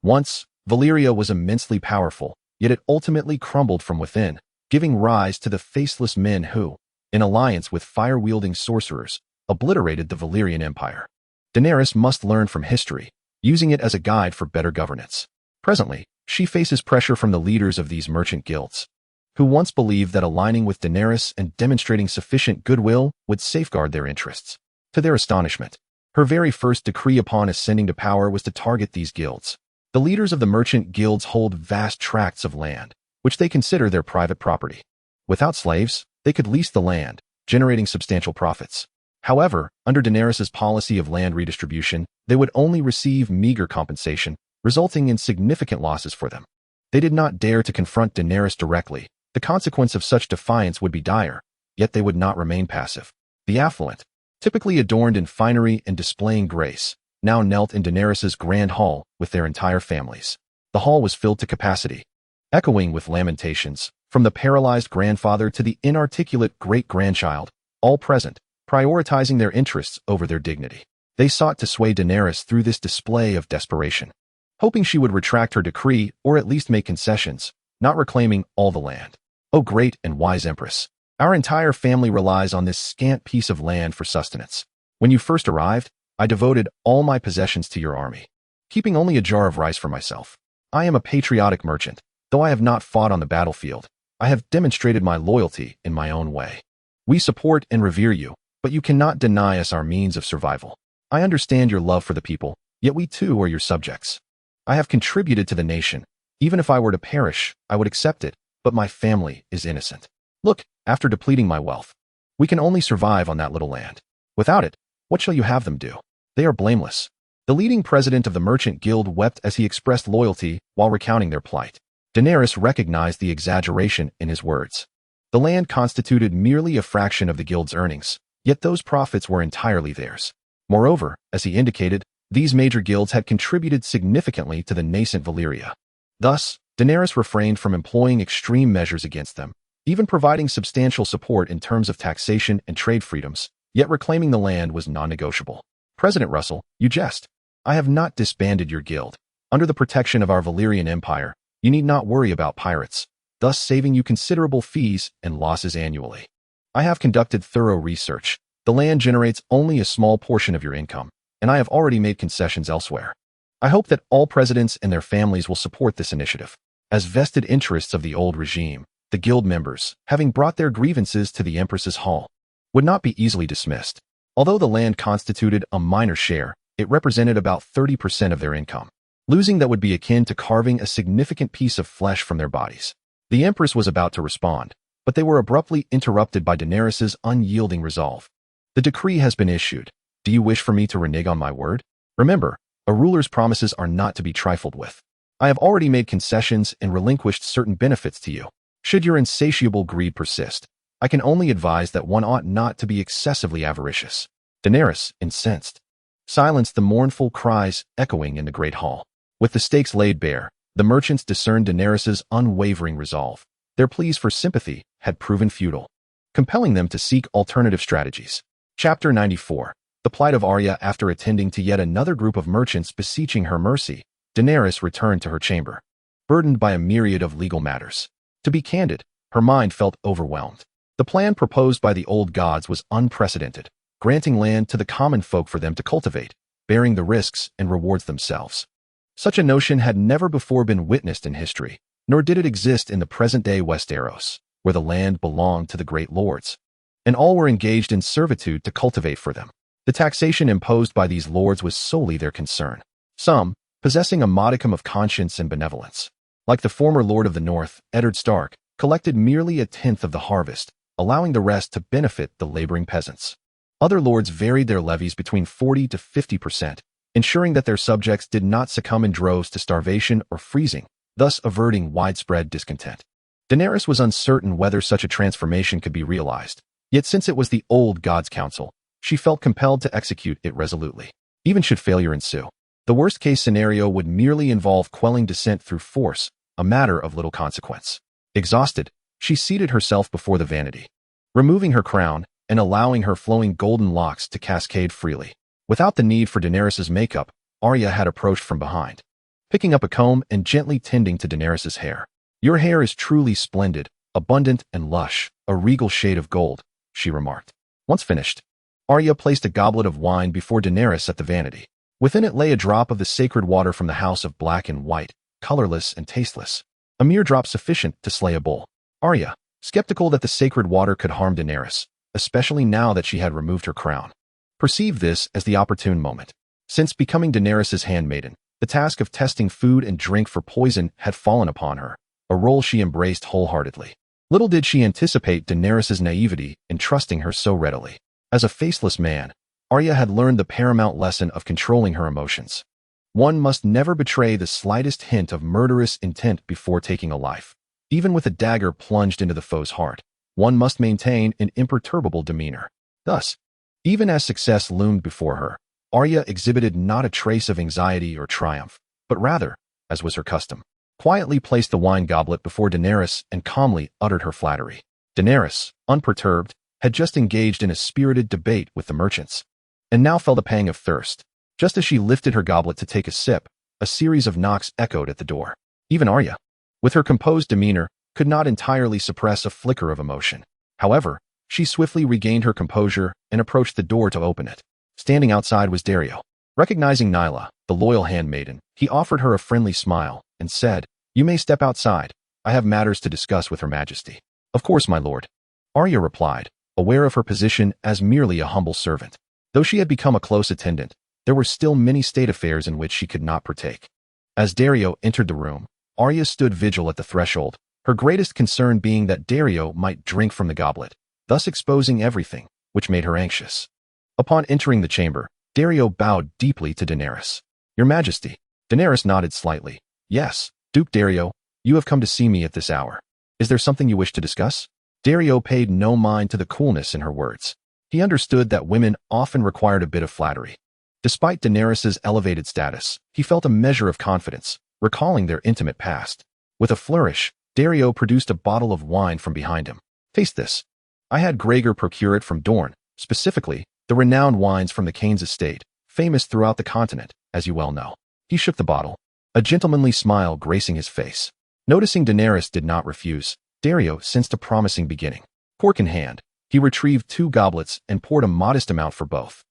Once, Valyria was immensely powerful, yet it ultimately crumbled from within, giving rise to the faceless men who, in alliance with fire-wielding sorcerers, obliterated the Valyrian Empire. Daenerys must learn from history, using it as a guide for better governance. Presently, she faces pressure from the leaders of these merchant guilds, who once believed that aligning with Daenerys and demonstrating sufficient goodwill would safeguard their interests. To their astonishment, her very first decree upon ascending to power was to target these guilds. The leaders of the merchant guilds hold vast tracts of land, which they consider their private property. Without slaves, they could lease the land, generating substantial profits. However, under Daenerys' policy of land redistribution, they would only receive meager compensation, resulting in significant losses for them. They did not dare to confront Daenerys directly. The consequence of such defiance would be dire, yet they would not remain passive. The affluent, typically adorned in finery and displaying grace, now knelt in Daenerys' grand hall with their entire families. The hall was filled to capacity, echoing with lamentations, from the paralyzed grandfather to the inarticulate great-grandchild, all present, prioritizing their interests over their dignity. They sought to sway Daenerys through this display of desperation, hoping she would retract her decree or at least make concessions, not reclaiming all the land. O great and wise Empress, our entire family relies on this scant piece of land for sustenance. When you first arrived, I devoted all my possessions to your army, keeping only a jar of rice for myself. I am a patriotic merchant. Though I have not fought on the battlefield, I have demonstrated my loyalty in my own way. We support and revere you, but you cannot deny us our means of survival. I understand your love for the people, yet we too are your subjects. I have contributed to the nation. Even if I were to perish, I would accept it, but my family is innocent. Look, after depleting my wealth, we can only survive on that little land. Without it, what shall you have them do? They are blameless. The leading president of the Merchant Guild wept as he expressed loyalty while recounting their plight. Daenerys recognized the exaggeration in his words. The land constituted merely a fraction of the guild's earnings, yet those profits were entirely theirs. Moreover, as he indicated, these major guilds had contributed significantly to the nascent Valyria. Thus, Daenerys refrained from employing extreme measures against them, even providing substantial support in terms of taxation and trade freedoms, yet reclaiming the land was non-negotiable. President Russell, you jest. I have not disbanded your guild. Under the protection of our Valyrian Empire, you need not worry about pirates, thus saving you considerable fees and losses annually. I have conducted thorough research. The land generates only a small portion of your income, and I have already made concessions elsewhere. I hope that all presidents and their families will support this initiative. As vested interests of the old regime, the guild members, having brought their grievances to the Empress's hall, would not be easily dismissed. Although the land constituted a minor share, it represented about 30% of their income. Losing that would be akin to carving a significant piece of flesh from their bodies. The Empress was about to respond, but they were abruptly interrupted by Daenerys' unyielding resolve. The decree has been issued. Do you wish for me to renege on my word? Remember, a ruler's promises are not to be trifled with. I have already made concessions and relinquished certain benefits to you. Should your insatiable greed persist, I can only advise that one ought not to be excessively avaricious. Daenerys, incensed, silenced the mournful cries echoing in the great hall. With the stakes laid bare, the merchants discerned Daenerys's unwavering resolve. Their pleas for sympathy had proven futile, compelling them to seek alternative strategies. Chapter 94. The plight of Arya. After attending to yet another group of merchants beseeching her mercy, Daenerys returned to her chamber, burdened by a myriad of legal matters. To be candid, her mind felt overwhelmed. The plan proposed by the old gods was unprecedented, granting land to the common folk for them to cultivate, bearing the risks and rewards themselves. Such a notion had never before been witnessed in history, nor did it exist in the present-day Westeros, where the land belonged to the great lords, and all were engaged in servitude to cultivate for them. The taxation imposed by these lords was solely their concern. Some, possessing a modicum of conscience and benevolence, like the former Lord of the North, Eddard Stark, collected merely a tenth of the harvest, allowing the rest to benefit the laboring peasants. Other lords varied their levies between 40 to 50%, ensuring that their subjects did not succumb in droves to starvation or freezing, thus averting widespread discontent. Daenerys was uncertain whether such a transformation could be realized, yet since it was the old God's counsel, she felt compelled to execute it resolutely. Even should failure ensue, the worst-case scenario would merely involve quelling dissent through force, a matter of little consequence. Exhausted, she seated herself before the vanity, removing her crown and allowing her flowing golden locks to cascade freely. Without the need for Daenerys's makeup, Arya had approached from behind, picking up a comb and gently tending to Daenerys's hair. "Your hair is truly splendid, abundant and lush, a regal shade of gold," she remarked. Once finished, Arya placed a goblet of wine before Daenerys at the vanity. Within it lay a drop of the sacred water from the house of Black and White, colorless and tasteless. A mere drop sufficient to slay a bull. Arya, skeptical that the sacred water could harm Daenerys, especially now that she had removed her crown, perceived this as the opportune moment. Since becoming Daenerys's handmaiden, the task of testing food and drink for poison had fallen upon her, a role she embraced wholeheartedly. Little did she anticipate Daenerys's naivety in trusting her so readily. As a faceless man, Arya had learned the paramount lesson of controlling her emotions. One must never betray the slightest hint of murderous intent before taking a life. Even with a dagger plunged into the foe's heart, one must maintain an imperturbable demeanor. Thus, even as success loomed before her, Arya exhibited not a trace of anxiety or triumph, but rather, as was her custom, quietly placed the wine goblet before Daenerys and calmly uttered her flattery. Daenerys, unperturbed, had just engaged in a spirited debate with the merchants, and now felt a pang of thirst. Just as she lifted her goblet to take a sip, a series of knocks echoed at the door. Even Arya, with her composed demeanor, could not entirely suppress a flicker of emotion. However, she swiftly regained her composure and approached the door to open it. Standing outside was Daario. Recognizing Nyla, the loyal handmaiden, he offered her a friendly smile and said, "You may step outside. I have matters to discuss with Her Majesty." "Of course, my lord," Arya replied, aware of her position as merely a humble servant. Though she had become a close attendant, there were still many state affairs in which she could not partake. As Daario entered the room, Arya stood vigil at the threshold, her greatest concern being that Daario might drink from the goblet, thus exposing everything, which made her anxious. Upon entering the chamber, Daario bowed deeply to Daenerys. "Your Majesty." Daenerys nodded slightly. "Yes, Duke Daario, you have come to see me at this hour. Is there something you wish to discuss?" Daario paid no mind to the coolness in her words. He understood that women often required a bit of flattery. Despite Daenerys's elevated status, he felt a measure of confidence, recalling their intimate past. With a flourish, Daario produced a bottle of wine from behind him. "Taste this. I had Gregor procure it from Dorne, specifically, the renowned wines from the Kane's estate, famous throughout the continent, as you well know." He shook the bottle, a gentlemanly smile gracing his face. Noticing Daenerys did not refuse, Daario sensed a promising beginning. Cork in hand, he retrieved 2 goblets and poured a modest amount for both.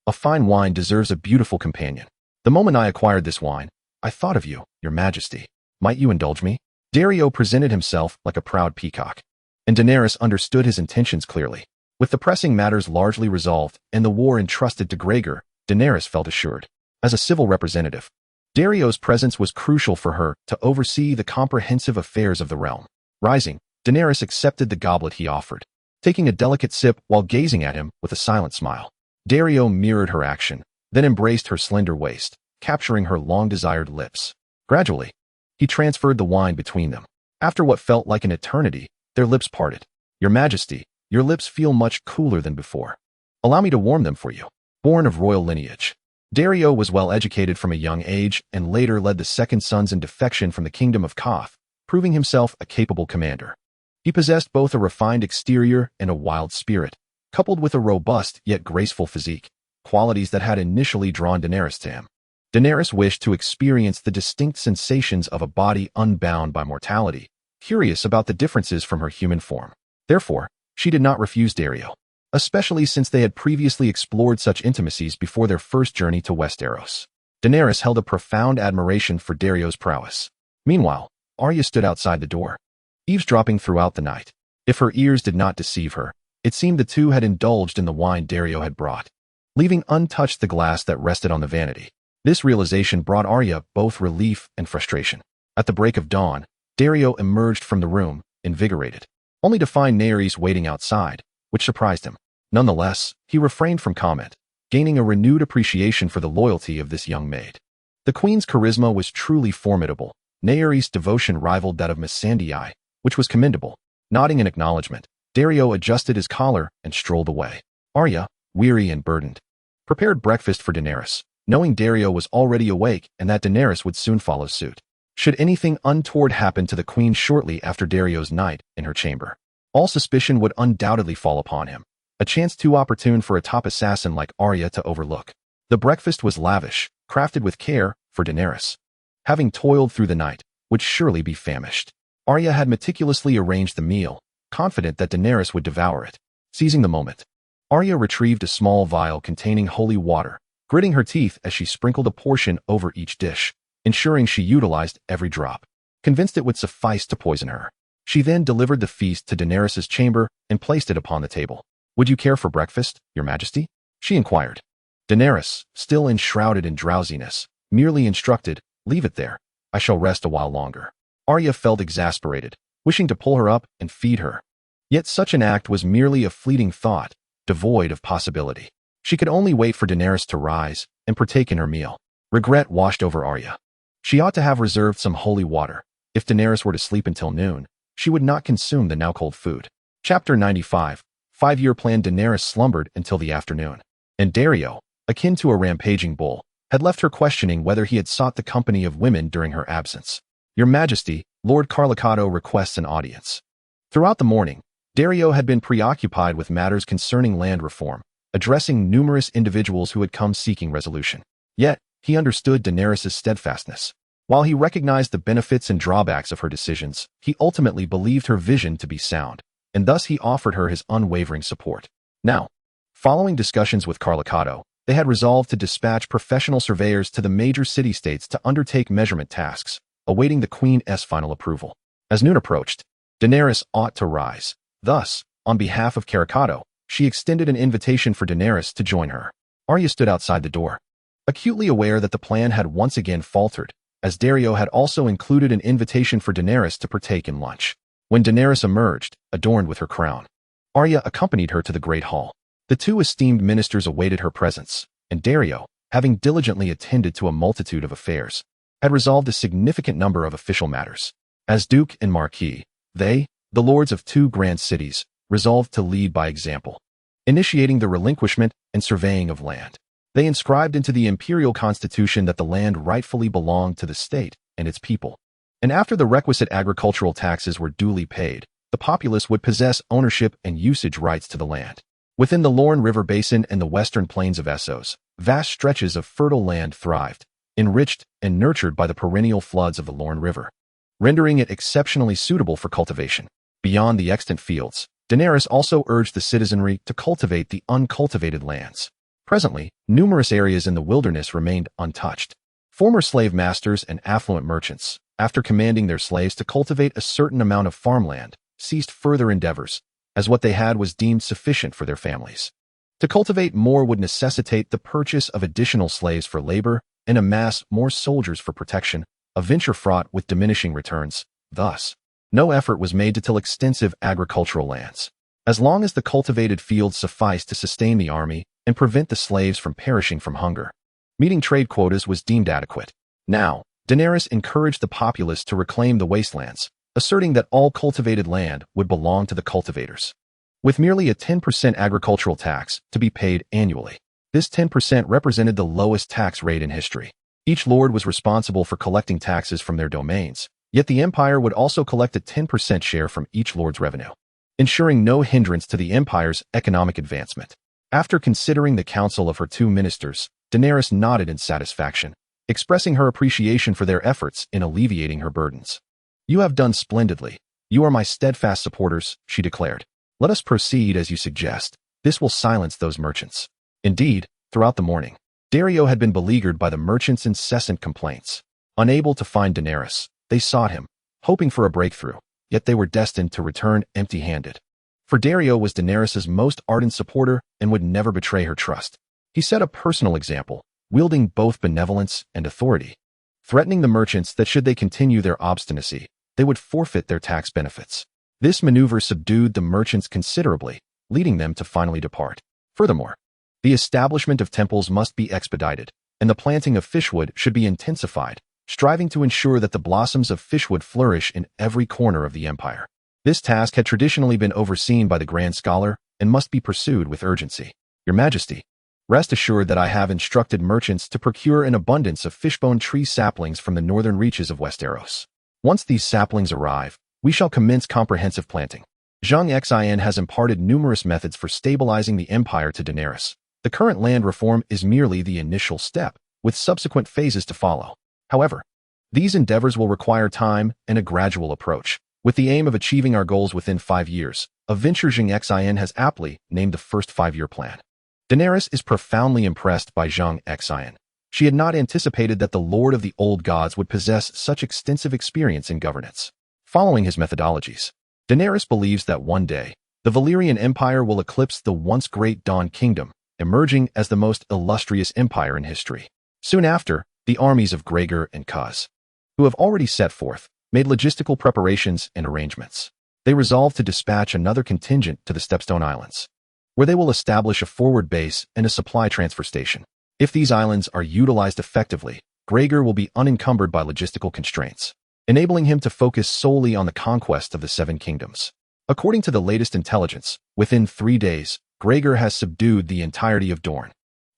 "A fine wine deserves a beautiful companion. The moment I acquired this wine, I thought of you, Your Majesty. Might you indulge me?" Daario presented himself like a proud peacock, and Daenerys understood his intentions clearly. With the pressing matters largely resolved and the war entrusted to Gregor, Daenerys felt assured. As a civil representative, Daario's presence was crucial for her to oversee the comprehensive affairs of the realm. Rising, Daenerys accepted the goblet he offered. taking a delicate sip while gazing at him with a silent smile. Dario mirrored her action, then embraced her slender waist, capturing her long-desired lips. Gradually, he transferred the wine between them. After what felt like an eternity, their lips parted. "Your Majesty, your lips feel much cooler than before. Allow me to warm them for you." Born of royal lineage, Dario was well educated from a young age and later led the Second Sons in defection from the Kingdom of Koth, proving himself a capable commander. He possessed both a refined exterior and a wild spirit, coupled with a robust yet graceful physique, qualities that had initially drawn Daenerys to him. Daenerys wished to experience the distinct sensations of a body unbound by mortality, curious about the differences from her human form. Therefore, she did not refuse Dario, especially since they had previously explored such intimacies before their first journey to Westeros. Daenerys held a profound admiration for Dario's prowess. Meanwhile, Arya stood outside the door, eavesdropping throughout the night. If her ears did not deceive her, it seemed the two had indulged in the wine Dario had brought, leaving untouched the glass that rested on the vanity. This realization brought Arya both relief and frustration. At the break of dawn, Dario emerged from the room, invigorated, only to find Daenerys waiting outside, which surprised him. Nonetheless, he refrained from comment, gaining a renewed appreciation for the loyalty of this young maid. The queen's charisma was truly formidable. Daenerys' devotion rivaled that of Miss Sandai, which was commendable. Nodding in acknowledgement, Dario adjusted his collar and strolled away. Arya, weary and burdened, prepared breakfast for Daenerys, knowing Dario was already awake and that Daenerys would soon follow suit. Should anything untoward happen to the queen shortly after Dario's night in her chamber, all suspicion would undoubtedly fall upon him, a chance too opportune for a top assassin like Arya to overlook. The breakfast was lavish, crafted with care for Daenerys. Having toiled through the night, would surely be famished. Arya had meticulously arranged the meal, confident that Daenerys would devour it. Seizing the moment, Arya retrieved a small vial containing holy water, gritting her teeth as she sprinkled a portion over each dish, ensuring she utilized every drop. Convinced it would suffice to poison her, she then delivered the feast to Daenerys' chamber and placed it upon the table. "Would you care for breakfast, Your Majesty?" she inquired. Daenerys, still enshrouded in drowsiness, merely instructed, "Leave it there. I shall rest a while longer." Arya felt exasperated, wishing to pull her up and feed her. Yet such an act was merely a fleeting thought, devoid of possibility. She could only wait for Daenerys to rise and partake in her meal. Regret washed over Arya. She ought to have reserved some holy water. If Daenerys were to sleep until noon, she would not consume the now-cold food. Chapter 95. 5-year plan. Daenerys slumbered until the afternoon, and Dario, akin to a rampaging bull, had left her questioning whether he had sought the company of women during her absence. "Your Majesty, Lord Carlicado requests an audience." Throughout the morning, Dario had been preoccupied with matters concerning land reform, addressing numerous individuals who had come seeking resolution. Yet, he understood Daenerys' steadfastness. While he recognized the benefits and drawbacks of her decisions, he ultimately believed her vision to be sound, and thus he offered her his unwavering support. Now, following discussions with Carlicado, they had resolved to dispatch professional surveyors to the major city-states to undertake measurement tasks, awaiting the Queen's final approval. As noon approached, Daenerys ought to rise. Thus, on behalf of Carlicado, she extended an invitation for Daenerys to join her. Arya stood outside the door, acutely aware that the plan had once again faltered, as Dario had also included an invitation for Daenerys to partake in lunch. When Daenerys emerged, adorned with her crown, Arya accompanied her to the Great Hall. The two esteemed ministers awaited her presence, and Dario, having diligently attended to a multitude of affairs, had resolved a significant number of official matters. As Duke and Marquis, they, the lords of two grand cities, resolved to lead by example, initiating the relinquishment and surveying of land. They inscribed into the imperial constitution that the land rightfully belonged to the state and its people, and after the requisite agricultural taxes were duly paid, the populace would possess ownership and usage rights to the land. Within the Lorne River Basin and the western plains of Essos, vast stretches of fertile land thrived, enriched and nurtured by the perennial floods of the Lorne River, rendering it exceptionally suitable for cultivation. Beyond the extant fields, Daenerys also urged the citizenry to cultivate the uncultivated lands. Presently, numerous areas in the wilderness remained untouched. Former slave masters and affluent merchants, after commanding their slaves to cultivate a certain amount of farmland, ceased further endeavors, as what they had was deemed sufficient for their families. To cultivate more would necessitate the purchase of additional slaves for labor and amass more soldiers for protection, a venture fraught with diminishing returns. Thus, no effort was made to till extensive agricultural lands. as long as the cultivated fields suffice to sustain the army and prevent the slaves from perishing from hunger. Meeting trade quotas was deemed adequate. Now, Daenerys encouraged the populace to reclaim the wastelands, asserting that all cultivated land would belong to the cultivators. With merely a 10% agricultural tax to be paid annually, this 10% represented the lowest tax rate in history. Each lord was responsible for collecting taxes from their domains, yet the empire would also collect a 10% share from each lord's revenue, ensuring no hindrance to the empire's economic advancement. After considering the counsel of her two ministers, Daenerys nodded in satisfaction, expressing her appreciation for their efforts in alleviating her burdens. "You have done splendidly. You are my steadfast supporters," she declared. "Let us proceed as you suggest. This will silence those merchants." Indeed, throughout the morning, Daario had been beleaguered by the merchants' incessant complaints. Unable to find Daenerys, they sought him, hoping for a breakthrough, yet they were destined to return empty-handed. For Daario was Daenerys' most ardent supporter and would never betray her trust. He set a personal example, wielding both benevolence and authority, threatening the merchants that should they continue their obstinacy, they would forfeit their tax benefits. This maneuver subdued the merchants considerably, leading them to finally depart. Furthermore, the establishment of temples must be expedited, and the planting of fishwood should be intensified, striving to ensure that the blossoms of fishwood flourish in every corner of the empire. This task had traditionally been overseen by the Grand Scholar and must be pursued with urgency. "Your Majesty, rest assured that I have instructed merchants to procure an abundance of fishbone tree saplings from the northern reaches of Westeros. Once these saplings arrive, we shall commence comprehensive planting." Zheng Xin has imparted numerous methods for stabilizing the empire to Daenerys. The current land reform is merely the initial step, with subsequent phases to follow. However, these endeavors will require time and a gradual approach, with the aim of achieving our goals within 5 years. A venture Zheng Xin has aptly named the first 5-year plan. Daenerys is profoundly impressed by Zheng Xin. She had not anticipated that the Lord of the Old Gods would possess such extensive experience in governance. Following his methodologies, Daenerys believes that one day, the Valyrian Empire will eclipse the once great Dawn Kingdom, emerging as the most illustrious empire in history. Soon after, the armies of Gregor and Kuz, who have already set forth, made logistical preparations and arrangements. They resolved to dispatch another contingent to the Stepstone Islands, where they will establish a forward base and a supply transfer station. If these islands are utilized effectively, Gregor will be unencumbered by logistical constraints, enabling him to focus solely on the conquest of the Seven Kingdoms. According to the latest intelligence, within 3 days, Gregor has subdued the entirety of Dorne,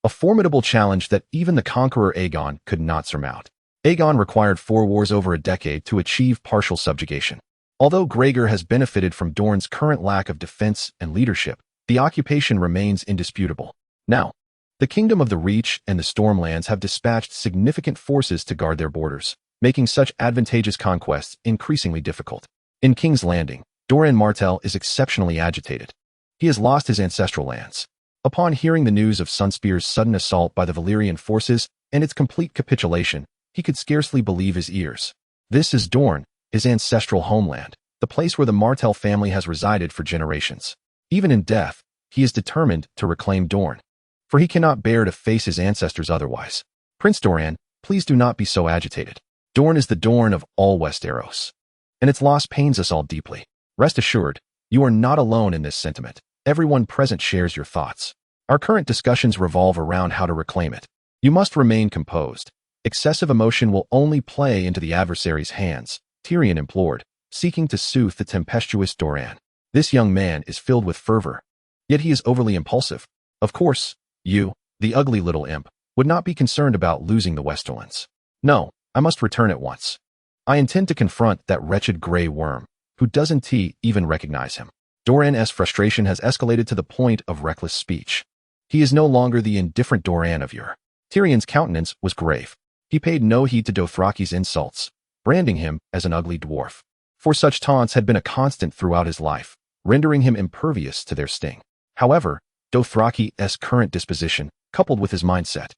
a formidable challenge that even the conqueror Aegon could not surmount. Aegon required 4 wars over a decade to achieve partial subjugation. Although Gregor has benefited from Dorne's current lack of defense and leadership, the occupation remains indisputable. Now, the Kingdom of the Reach and the Stormlands have dispatched significant forces to guard their borders, making such advantageous conquests increasingly difficult. In King's Landing, Doran Martell is exceptionally agitated. He has lost his ancestral lands. Upon hearing the news of Sunspear's sudden assault by the Valyrian forces and its complete capitulation, he could scarcely believe his ears. This is Dorne, his ancestral homeland, the place where the Martell family has resided for generations. Even in death, he is determined to reclaim Dorne, for he cannot bear to face his ancestors otherwise. "Prince Doran, please do not be so agitated. Dorne is the Dorne of all Westeros, and its loss pains us all deeply. Rest assured, you are not alone in this sentiment. Everyone present shares your thoughts. Our current discussions revolve around how to reclaim it. You must remain composed. Excessive emotion will only play into the adversary's hands," Tyrion implored, seeking to soothe the tempestuous Doran. "This young man is filled with fervor, yet he is overly impulsive. Of course, you, the ugly little imp, would not be concerned about losing the Westerlands. No, I must return at once. I intend to confront that wretched gray worm, who doesn't even recognize him." Doran's frustration has escalated to the point of reckless speech. He is no longer the indifferent Doran of yore. Tyrion's countenance was grave. He paid no heed to Dothraki's insults, branding him as an ugly dwarf. For such taunts had been a constant throughout his life, rendering him impervious to their sting. However, Dothraki's current disposition, coupled with his mindset,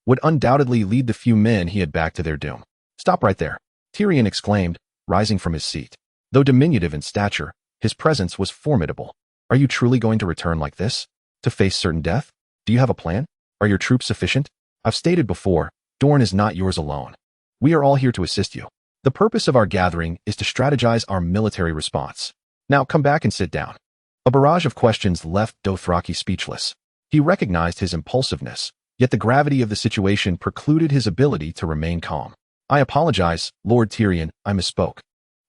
would undoubtedly lead the few men he had back to their doom. "Stop right there," Tyrion exclaimed, rising from his seat. Though diminutive in stature, his presence was formidable. "Are you truly going to return like this? To face certain death? Do you have a plan? Are your troops sufficient? I've stated before, Dorne is not yours alone. We are all here to assist you. The purpose of our gathering is to strategize our military response. Now come back and sit down." A barrage of questions left Dothraki speechless. He recognized his impulsiveness, yet the gravity of the situation precluded his ability to remain calm. "I apologize, Lord Tyrion, I misspoke,"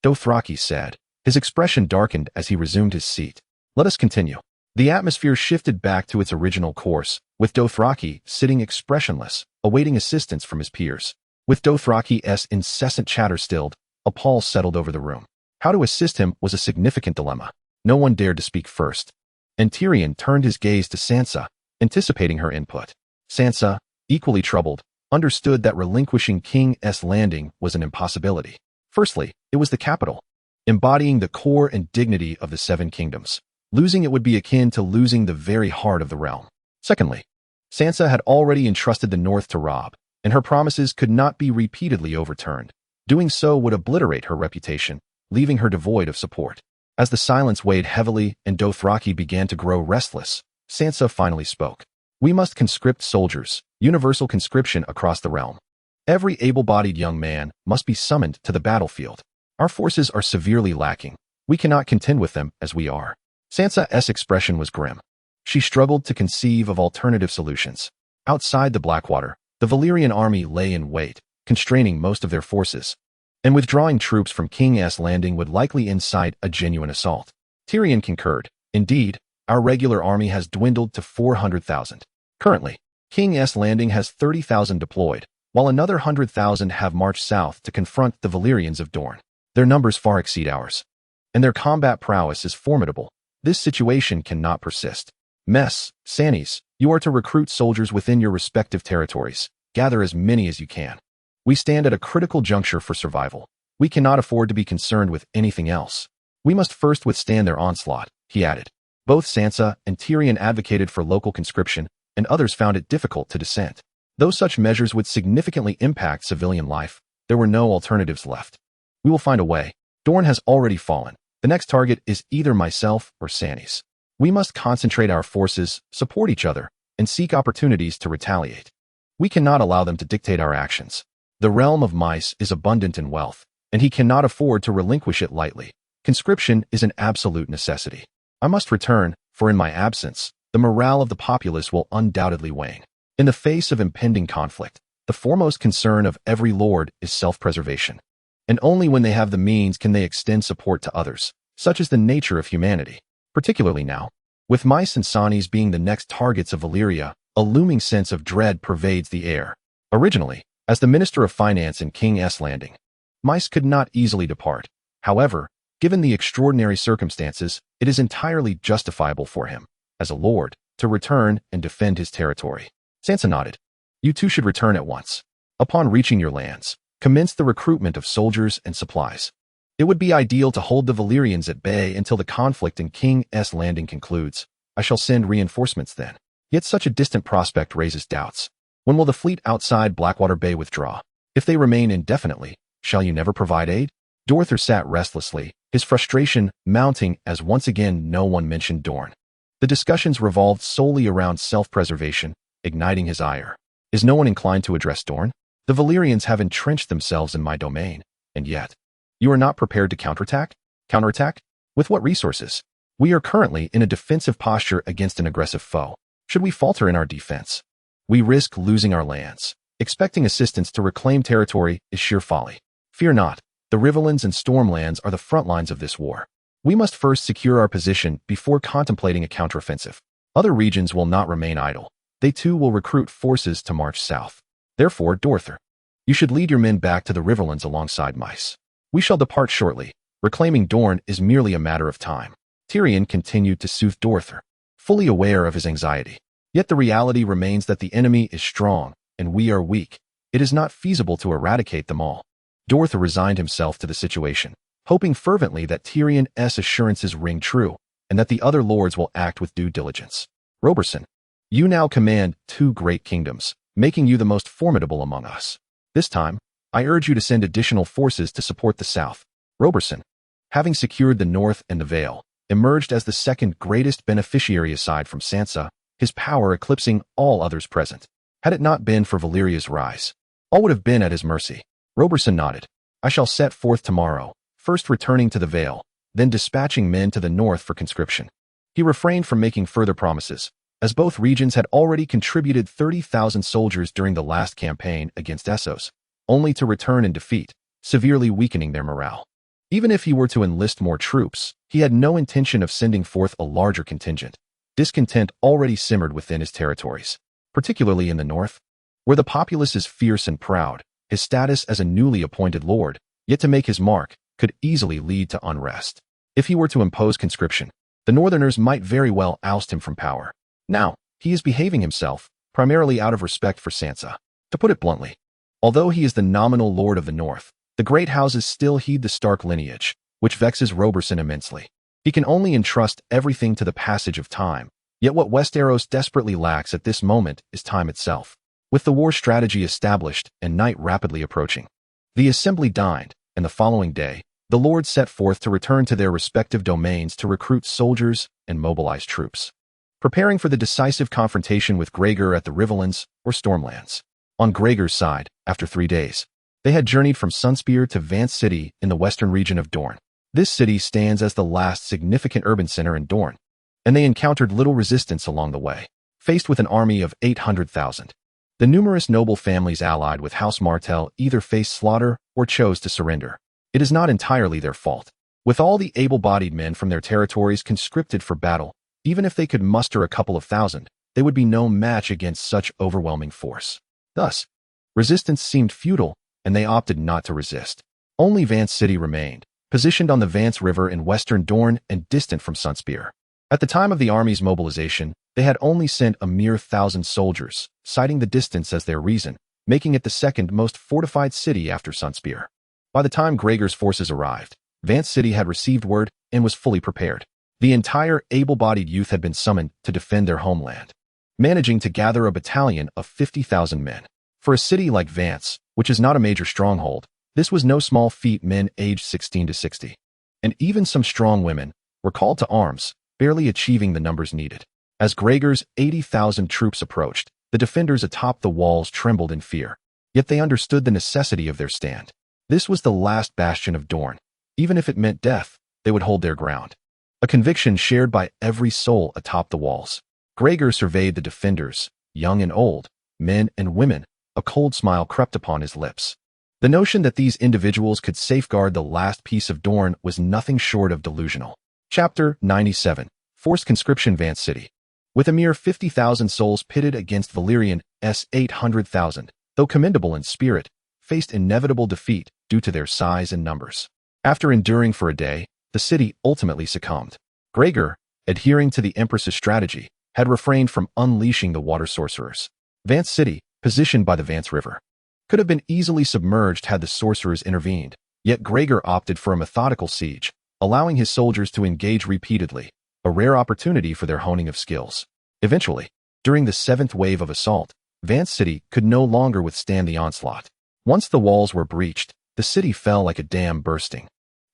Dothraki said. His expression darkened as he resumed his seat. "Let us continue." The atmosphere shifted back to its original course, with Dothraki sitting expressionless, awaiting assistance from his peers. With Dothraki's incessant chatter stilled, a pause settled over the room. How to assist him was a significant dilemma. No one dared to speak first, and Tyrion turned his gaze to Sansa, anticipating her input. Sansa, equally troubled, understood that relinquishing King's Landing was an impossibility. Firstly, it was the capital, embodying the core and dignity of the Seven Kingdoms. Losing it would be akin to losing the very heart of the realm. Secondly, Sansa had already entrusted the North to Robb, and her promises could not be repeatedly overturned. Doing so would obliterate her reputation, leaving her devoid of support. As the silence weighed heavily and Dothraki began to grow restless, Sansa finally spoke. "We must conscript soldiers, universal conscription across the realm. Every able-bodied young man must be summoned to the battlefield. Our forces are severely lacking. We cannot contend with them as we are." Sansa's expression was grim. She struggled to conceive of alternative solutions. Outside the Blackwater, the Valyrian army lay in wait, constraining most of their forces, and withdrawing troops from King's Landing would likely incite a genuine assault. Tyrion concurred. "Indeed, our regular army has dwindled to 400,000. Currently, King's Landing has 30,000 deployed, while another 100,000 have marched south to confront the Valyrians of Dorne. Their numbers far exceed ours, and their combat prowess is formidable. This situation cannot persist. Mess, Sannies, you are to recruit soldiers within your respective territories. Gather as many as you can. We stand at a critical juncture for survival. We cannot afford to be concerned with anything else. We must first withstand their onslaught," he added. Both Sansa and Tyrion advocated for local conscription, and others found it difficult to dissent. Though such measures would significantly impact civilian life, there were no alternatives left. "We will find a way. Dorne has already fallen. The next target is either myself or Sannies. We must concentrate our forces, support each other, and seek opportunities to retaliate. We cannot allow them to dictate our actions. The realm of mice is abundant in wealth, and he cannot afford to relinquish it lightly. Conscription is an absolute necessity. I must return, for in my absence, the morale of the populace will undoubtedly wane." In the face of impending conflict, the foremost concern of every lord is self-preservation. And only when they have the means can they extend support to others. Such is the nature of humanity, particularly now. With mice and Sannies being the next targets of Valyria, a looming sense of dread pervades the air. Originally, as the Minister of Finance in King's Landing, mice could not easily depart. However, given the extraordinary circumstances, it is entirely justifiable for him, as a lord, to return and defend his territory. Sansa nodded. "You two should return at once. Upon reaching your lands, commence the recruitment of soldiers and supplies. It would be ideal to hold the Valyrians at bay until the conflict in King's Landing concludes. I shall send reinforcements then." Yet such a distant prospect raises doubts. When will the fleet outside Blackwater Bay withdraw? If they remain indefinitely, shall you never provide aid? Dorther sat restlessly, his frustration mounting as once again no one mentioned Dorne. The discussions revolved solely around self-preservation, igniting his ire. Is no one inclined to address Dorne? The Valyrians have entrenched themselves in my domain, and yet, you are not prepared to counterattack? Counterattack? With what resources? We are currently in a defensive posture against an aggressive foe. Should we falter in our defense, we risk losing our lands. Expecting assistance to reclaim territory is sheer folly. Fear not, the Riverlands and Stormlands are the front lines of this war. We must first secure our position before contemplating a counteroffensive. Other regions will not remain idle. They too will recruit forces to march south. Therefore, Dorther, you should lead your men back to the Riverlands alongside mice. We shall depart shortly. Reclaiming Dorne is merely a matter of time." Tyrion continued to soothe Dorther, fully aware of his anxiety. Yet the reality remains that the enemy is strong, and we are weak. It is not feasible to eradicate them all. Dorther resigned himself to the situation, hoping fervently that Tyrion's assurances ring true, and that the other lords will act with due diligence. "Roberson, you now command 2 great kingdoms, making you the most formidable among us. This time, I urge you to send additional forces to support the south." Roberson, having secured the north and the Vale, emerged as the second greatest beneficiary aside from Sansa, his power eclipsing all others present. Had it not been for Valyria's rise, all would have been at his mercy. Roberson nodded. "I shall set forth tomorrow, first returning to the Vale, then dispatching men to the north for conscription. He refrained from making further promises, as both regions had already contributed 30,000 soldiers during the last campaign against Essos, only to return in defeat, severely weakening their morale. Even if he were to enlist more troops, he had no intention of sending forth a larger contingent. Discontent already simmered within his territories, particularly in the north, where the populace is fierce and proud. His status as a newly appointed lord, yet to make his mark, could easily lead to unrest. If he were to impose conscription, the northerners might very well oust him from power. Now, he is behaving himself, primarily out of respect for Sansa. To put it bluntly, although he is the nominal lord of the north, the great houses still heed the Stark lineage, which vexes Roberson immensely. He can only entrust everything to the passage of time, yet what Westeros desperately lacks at this moment is time itself. With the war strategy established and night rapidly approaching, the assembly dined, and the following day, the lords set forth to return to their respective domains to recruit soldiers and mobilize troops, preparing for the decisive confrontation with Gregor at the Riverlands or Stormlands. On Gregor's side, after 3 days, they had journeyed from Sunspear to Vance City in the western region of Dorne. This city stands as the last significant urban center in Dorne, and they encountered little resistance along the way. Faced with an army of 800,000, the numerous noble families allied with House Martell either faced slaughter or chose to surrender. It is not entirely their fault. With all the able-bodied men from their territories conscripted for battle, even if they could muster a couple of thousand, they would be no match against such overwhelming force. Thus, resistance seemed futile, and they opted not to resist. Only Vance City remained, positioned on the Vance River in western Dorne and distant from Sunspear. At the time of the army's mobilization, they had only sent a mere 1,000 soldiers, citing the distance as their reason, making it the second most fortified city after Sunspear. By the time Gregor's forces arrived, Vance City had received word and was fully prepared. The entire able-bodied youth had been summoned to defend their homeland, managing to gather a battalion of 50,000 men. For a city like Vance, which is not a major stronghold, this was no small feat. Men aged 16 to 60, and even some strong women, were called to arms, barely achieving the numbers needed. As Gregor's 80,000 troops approached, the defenders atop the walls trembled in fear, yet they understood the necessity of their stand. This was the last bastion of Dorne. Even if it meant death, they would hold their ground. A conviction shared by every soul atop the walls. Gregor surveyed the defenders, young and old, men and women. A cold smile crept upon his lips. The notion that these individuals could safeguard the last piece of Dorne was nothing short of delusional. Chapter 97. Forced Conscription. Vance City. With a mere 50,000 souls pitted against Valyrian's 800,000, though commendable in spirit, faced inevitable defeat due to their size and numbers. After enduring for a day, the city ultimately succumbed. Gregor, adhering to the Empress's strategy, had refrained from unleashing the water sorcerers. Vance City, positioned by the Vance River, could have been easily submerged had the sorcerers intervened, yet Gregor opted for a methodical siege, allowing his soldiers to engage repeatedly, a rare opportunity for their honing of skills. Eventually, during the 7th wave of assault, Vance City could no longer withstand the onslaught. Once the walls were breached, the city fell like a dam bursting,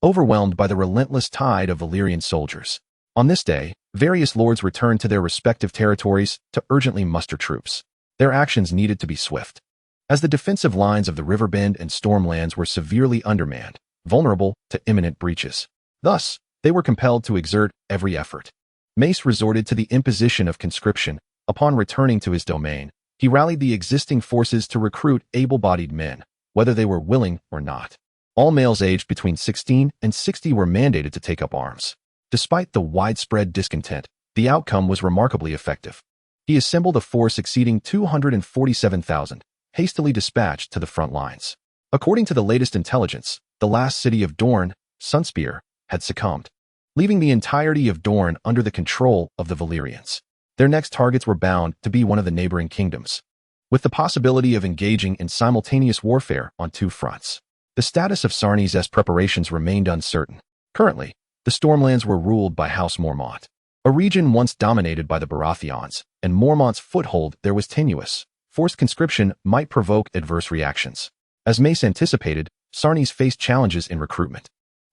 overwhelmed by the relentless tide of Valyrian soldiers. On this day, various lords returned to their respective territories to urgently muster troops. Their actions needed to be swift, as the defensive lines of the Riverbend and Stormlands were severely undermanned, vulnerable to imminent breaches. Thus, they were compelled to exert every effort. Mace resorted to the imposition of conscription. Upon returning to his domain, he rallied the existing forces to recruit able-bodied men, whether they were willing or not. All males aged between 16 and 60 were mandated to take up arms. Despite the widespread discontent, the outcome was remarkably effective. He assembled a force exceeding 247,000, hastily dispatched to the front lines. According to the latest intelligence, the last city of Dorne, Sunspear, had succumbed, leaving the entirety of Dorne under the control of the Valyrians. Their next targets were bound to be one of the neighboring kingdoms, with the possibility of engaging in simultaneous warfare on 2 fronts. The status of Sarnis's preparations remained uncertain. Currently, the Stormlands were ruled by House Mormont, a region once dominated by the Baratheons, and Mormont's foothold there was tenuous. Forced conscription might provoke adverse reactions. As Mace anticipated, Sarnis faced challenges in recruitment.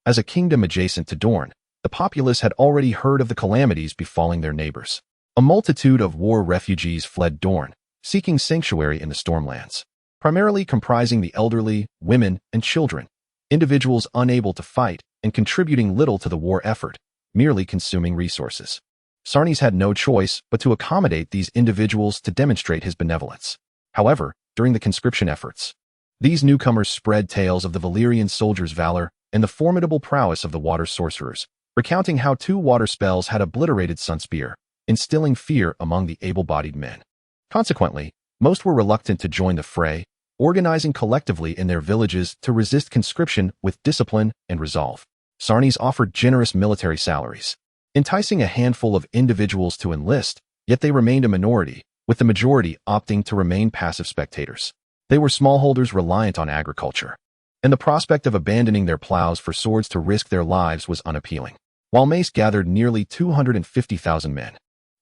As a kingdom adjacent to Dorne, the populace had already heard of the calamities befalling their neighbors. A multitude of war refugees fled Dorne, seeking sanctuary in the Stormlands, primarily comprising the elderly, women, and children, individuals unable to fight and contributing little to the war effort, merely consuming resources. Sarnes had no choice but to accommodate these individuals to demonstrate his benevolence. However, during the conscription efforts, these newcomers spread tales of the Valyrian soldiers' valor and the formidable prowess of the water sorcerers, recounting how 2 water spells had obliterated Sunspear, instilling fear among the able-bodied men. Consequently, most were reluctant to join the fray, organizing collectively in their villages to resist conscription with discipline and resolve. Sarnes offered generous military salaries, enticing a handful of individuals to enlist, yet they remained a minority, with the majority opting to remain passive spectators. They were smallholders reliant on agriculture, and the prospect of abandoning their plows for swords to risk their lives was unappealing. While Mace gathered nearly 250,000 men,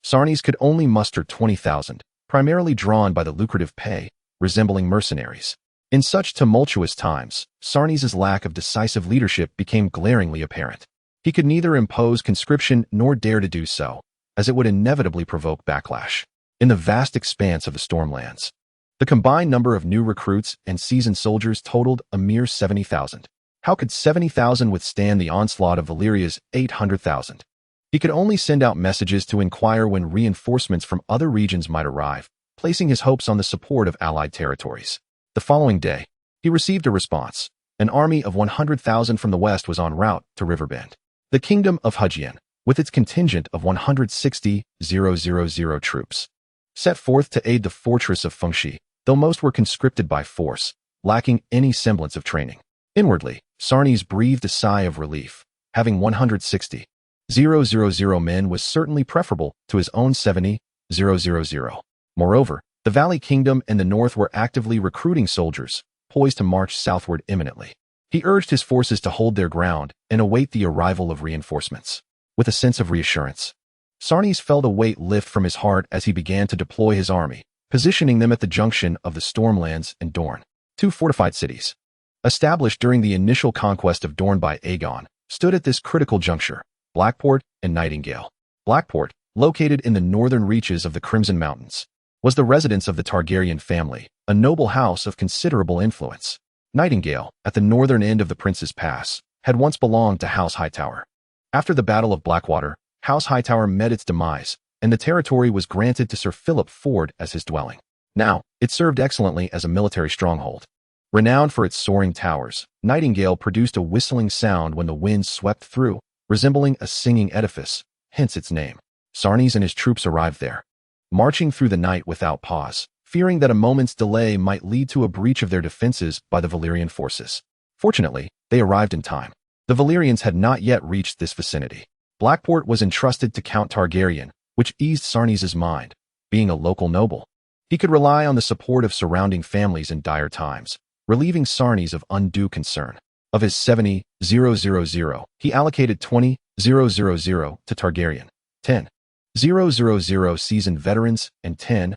Sarnes could only muster 20,000, primarily drawn by the lucrative pay, resembling mercenaries. In such tumultuous times, Sarnes's lack of decisive leadership became glaringly apparent. He could neither impose conscription nor dare to do so, as it would inevitably provoke backlash. In the vast expanse of the Stormlands, the combined number of new recruits and seasoned soldiers totaled a mere 70,000. How could 70,000 withstand the onslaught of Valyria's 800,000? He could only send out messages to inquire when reinforcements from other regions might arrive, placing his hopes on the support of allied territories. The following day, he received a response. An army of 100,000 from the west was en route to Riverbend. The kingdom of Hudgien, with its contingent of 160,000 troops, set forth to aid the fortress of Fengxi, though most were conscripted by force, lacking any semblance of training. Inwardly, Sarnes breathed a sigh of relief. Having 160,000 men was certainly preferable to his own 70,000. Moreover, the Valley Kingdom and the North were actively recruiting soldiers, poised to march southward imminently. He urged his forces to hold their ground and await the arrival of reinforcements. With a sense of reassurance, Sarnes felt a weight lift from his heart as he began to deploy his army, positioning them at the junction of the Stormlands and Dorne. 2 fortified cities, established during the initial conquest of Dorne by Aegon, stood at this critical juncture: Blackport and Nightingale. Blackport, located in the northern reaches of the Crimson Mountains, was the residence of the Targaryen family, a noble house of considerable influence. Nightingale, at the northern end of the Prince's Pass, had once belonged to House Hightower. After the Battle of Blackwater, House Hightower met its demise, and the territory was granted to Sir Philip Ford as his dwelling. Now, it served excellently as a military stronghold. Renowned for its soaring towers, Nightingale produced a whistling sound when the winds swept through, resembling a singing edifice, hence its name. Sarnes and his troops arrived there, marching through the night without pause, fearing that a moment's delay might lead to a breach of their defenses by the Valyrian forces. Fortunately, they arrived in time. The Valyrians had not yet reached this vicinity. Blackport was entrusted to Count Targaryen, which eased Sarnes's mind. Being a local noble, he could rely on the support of surrounding families in dire times, relieving Sarnes of undue concern. Of his 70,000, he allocated 20,000 to Targaryen, 10,000 seasoned veterans, and 10,000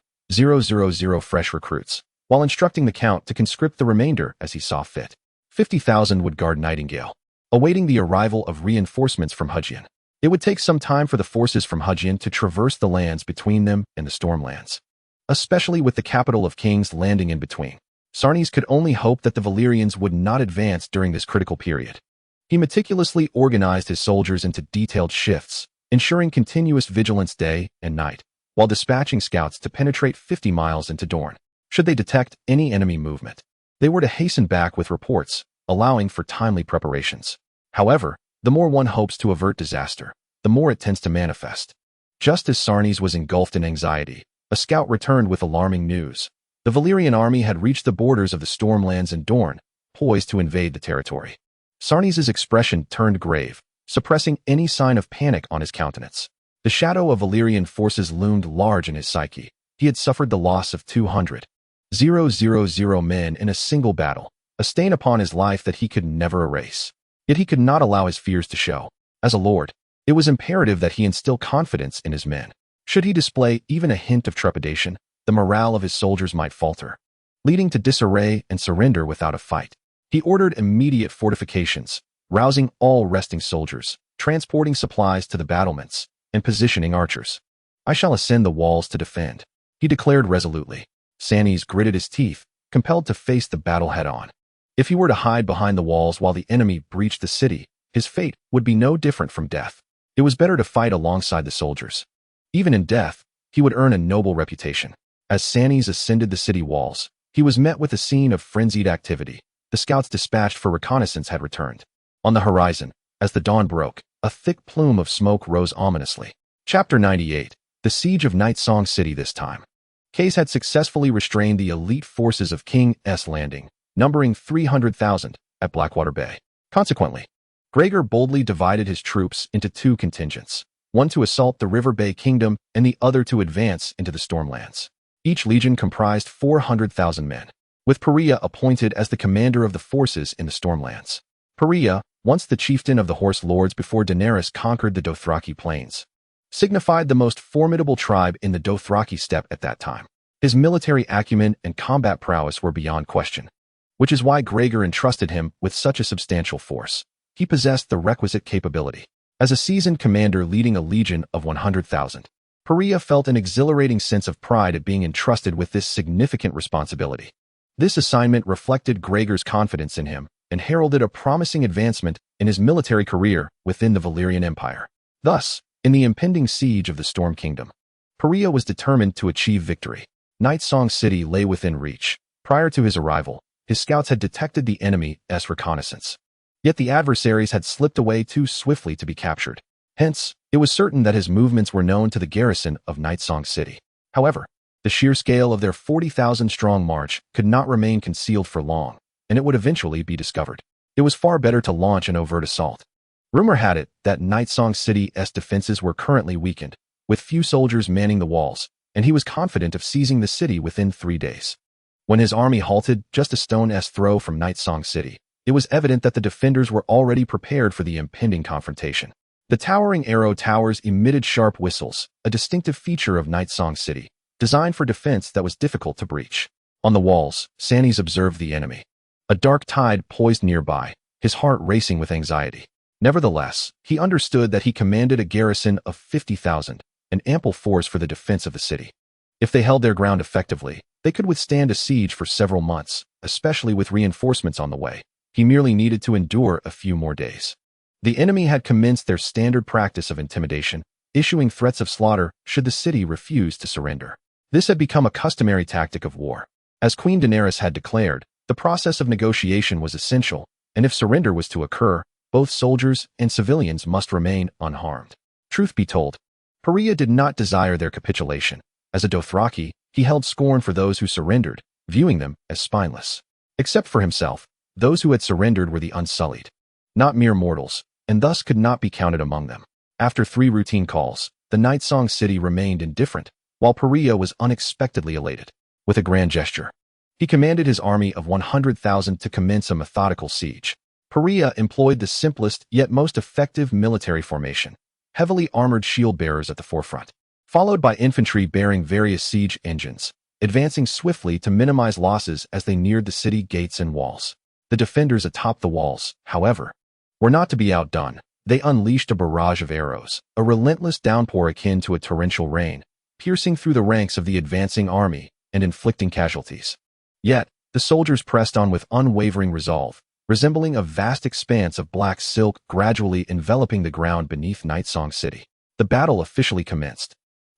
fresh recruits, while instructing the Count to conscript the remainder as he saw fit. 50,000 would guard Nightingale, awaiting the arrival of reinforcements from Hudgien. It would take some time for the forces from Hudgien to traverse the lands between them and the Stormlands, especially with the capital of King's Landing in between. Sarnes could only hope that the Valyrians would not advance during this critical period. He meticulously organized his soldiers into detailed shifts, ensuring continuous vigilance day and night, while dispatching scouts to penetrate 50 miles into Dorne. Should they detect any enemy movement, they were to hasten back with reports, allowing for timely preparations. However, the more one hopes to avert disaster, the more it tends to manifest. Just as Sarnes was engulfed in anxiety, a scout returned with alarming news. The Valyrian army had reached the borders of the Stormlands and Dorne, poised to invade the territory. Sarnes's expression turned grave, suppressing any sign of panic on his countenance. The shadow of Valyrian forces loomed large in his psyche. He had suffered the loss of 200,000 men in a single battle, a stain upon his life that he could never erase. Yet he could not allow his fears to show. As a lord, it was imperative that he instill confidence in his men. Should he display even a hint of trepidation, the morale of his soldiers might falter, leading to disarray and surrender without a fight. He ordered immediate fortifications, rousing all resting soldiers, transporting supplies to the battlements, and positioning archers. "I shall ascend the walls to defend," he declared resolutely. Sarnes gritted his teeth, compelled to face the battle head-on. If he were to hide behind the walls while the enemy breached the city, his fate would be no different from death. It was better to fight alongside the soldiers. Even in death, he would earn a noble reputation. As Stannis ascended the city walls, he was met with a scene of frenzied activity. The scouts dispatched for reconnaissance had returned. On the horizon, as the dawn broke, a thick plume of smoke rose ominously. Chapter 98. The Siege of Night Song City. This time, Case had successfully restrained the elite forces of King's Landing, numbering 300,000, at Blackwater Bay. Consequently, Gregor boldly divided his troops into two contingents, one to assault the River Bay Kingdom and the other to advance into the Stormlands. Each legion comprised 400,000 men, with Perea appointed as the commander of the forces in the Stormlands. Perea, once the chieftain of the Horse Lords before Daenerys conquered the Dothraki plains, signified the most formidable tribe in the Dothraki steppe at that time. His military acumen and combat prowess were beyond question, which is why Gregor entrusted him with such a substantial force. He possessed the requisite capability. As a seasoned commander leading a legion of 100,000, Perea felt an exhilarating sense of pride at being entrusted with this significant responsibility. This assignment reflected Gregor's confidence in him and heralded a promising advancement in his military career within the Valyrian Empire. Thus, in the impending siege of the Storm Kingdom, Perea was determined to achieve victory. Night Song City lay within reach. Prior to his arrival, his scouts had detected the enemy's reconnaissance. Yet the adversaries had slipped away too swiftly to be captured. Hence, it was certain that his movements were known to the garrison of Night Song City. However, the sheer scale of their 40,000-strong march could not remain concealed for long, and it would eventually be discovered. It was far better to launch an overt assault. Rumor had it that Night Song City's defenses were currently weakened, with few soldiers manning the walls, and he was confident of seizing the city within 3 days. When his army halted just a stone's throw from Night Song City, it was evident that the defenders were already prepared for the impending confrontation. The towering arrow towers emitted sharp whistles, a distinctive feature of Night Song City, designed for defense that was difficult to breach. On the walls, Stannis observed the enemy. A dark tide poised nearby, his heart racing with anxiety. Nevertheless, he understood that he commanded a garrison of 50,000, an ample force for the defense of the city. If they held their ground effectively, they could withstand a siege for several months, especially with reinforcements on the way. He merely needed to endure a few more days. The enemy had commenced their standard practice of intimidation, issuing threats of slaughter should the city refuse to surrender. This had become a customary tactic of war. As Queen Daenerys had declared, the process of negotiation was essential, and if surrender was to occur, both soldiers and civilians must remain unharmed. Truth be told, Perea did not desire their capitulation. As a Dothraki, he held scorn for those who surrendered, viewing them as spineless. Except for himself, those who had surrendered were the unsullied, not mere mortals, and thus could not be counted among them. After 3 routine calls, the Night Song City remained indifferent, while Perea was unexpectedly elated. With a grand gesture, he commanded his army of 100,000 to commence a methodical siege. Perea employed the simplest yet most effective military formation, heavily armored shield-bearers at the forefront, followed by infantry bearing various siege engines, advancing swiftly to minimize losses as they neared the city gates and walls. The defenders atop the walls, however, were not to be outdone. They unleashed a barrage of arrows, a relentless downpour akin to a torrential rain, piercing through the ranks of the advancing army and inflicting casualties. Yet, the soldiers pressed on with unwavering resolve, resembling a vast expanse of black silk gradually enveloping the ground beneath Night Song City. The battle officially commenced.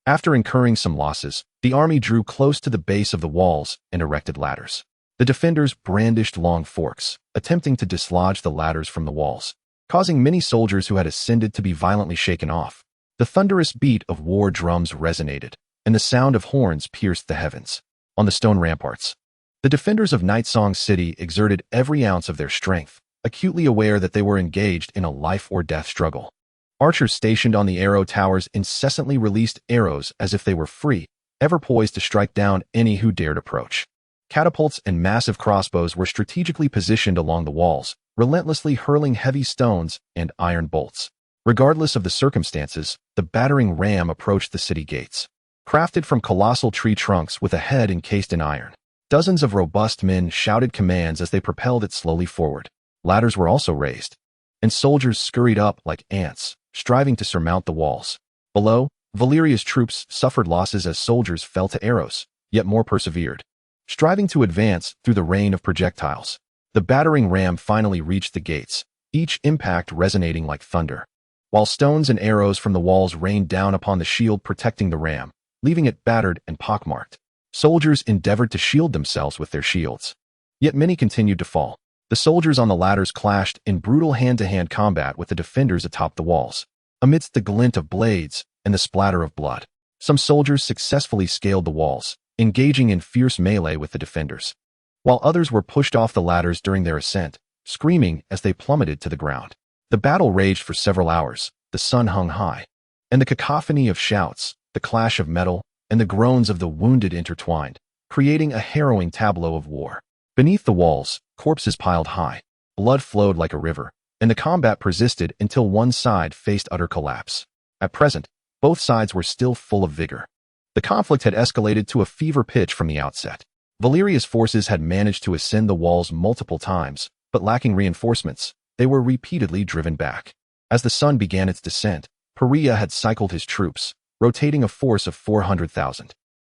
After incurring some losses, the army drew close to the base of the walls and erected ladders. The defenders brandished long forks, attempting to dislodge the ladders from the walls, causing many soldiers who had ascended to be violently shaken off. The thunderous beat of war drums resonated, and the sound of horns pierced the heavens. On the stone ramparts, the defenders of Night Song City exerted every ounce of their strength, acutely aware that they were engaged in a life-or-death struggle. Archers stationed on the arrow towers incessantly released arrows as if they were free, ever poised to strike down any who dared approach. Catapults and massive crossbows were strategically positioned along the walls, relentlessly hurling heavy stones and iron bolts. Regardless of the circumstances, the battering ram approached the city gates. Crafted from colossal tree trunks with a head encased in iron, dozens of robust men shouted commands as they propelled it slowly forward. Ladders were also raised, and soldiers scurried up like ants, striving to surmount the walls. Below, Valyria's troops suffered losses as soldiers fell to arrows, yet more persevered, striving to advance through the rain of projectiles. The battering ram finally reached the gates, each impact resonating like thunder. while stones and arrows from the walls rained down upon the shield protecting the ram, leaving it battered and pockmarked. Soldiers endeavored to shield themselves with their shields. Yet many continued to fall. The soldiers on the ladders clashed in brutal hand-to-hand combat with the defenders atop the walls. Amidst the glint of blades and the splatter of blood, some soldiers successfully scaled the walls, engaging in fierce melee with the defenders, while others were pushed off the ladders during their ascent, screaming as they plummeted to the ground. The battle raged for several hours, the sun hung high, and the cacophony of shouts, the clash of metal, and the groans of the wounded intertwined, creating a harrowing tableau of war. Beneath the walls, corpses piled high, blood flowed like a river, and the combat persisted until one side faced utter collapse. At present, both sides were still full of vigor. The conflict had escalated to a fever pitch from the outset. Valyria's forces had managed to ascend the walls multiple times, but lacking reinforcements, they were repeatedly driven back. As the sun began its descent, Perea had cycled his troops, rotating a force of 400,000.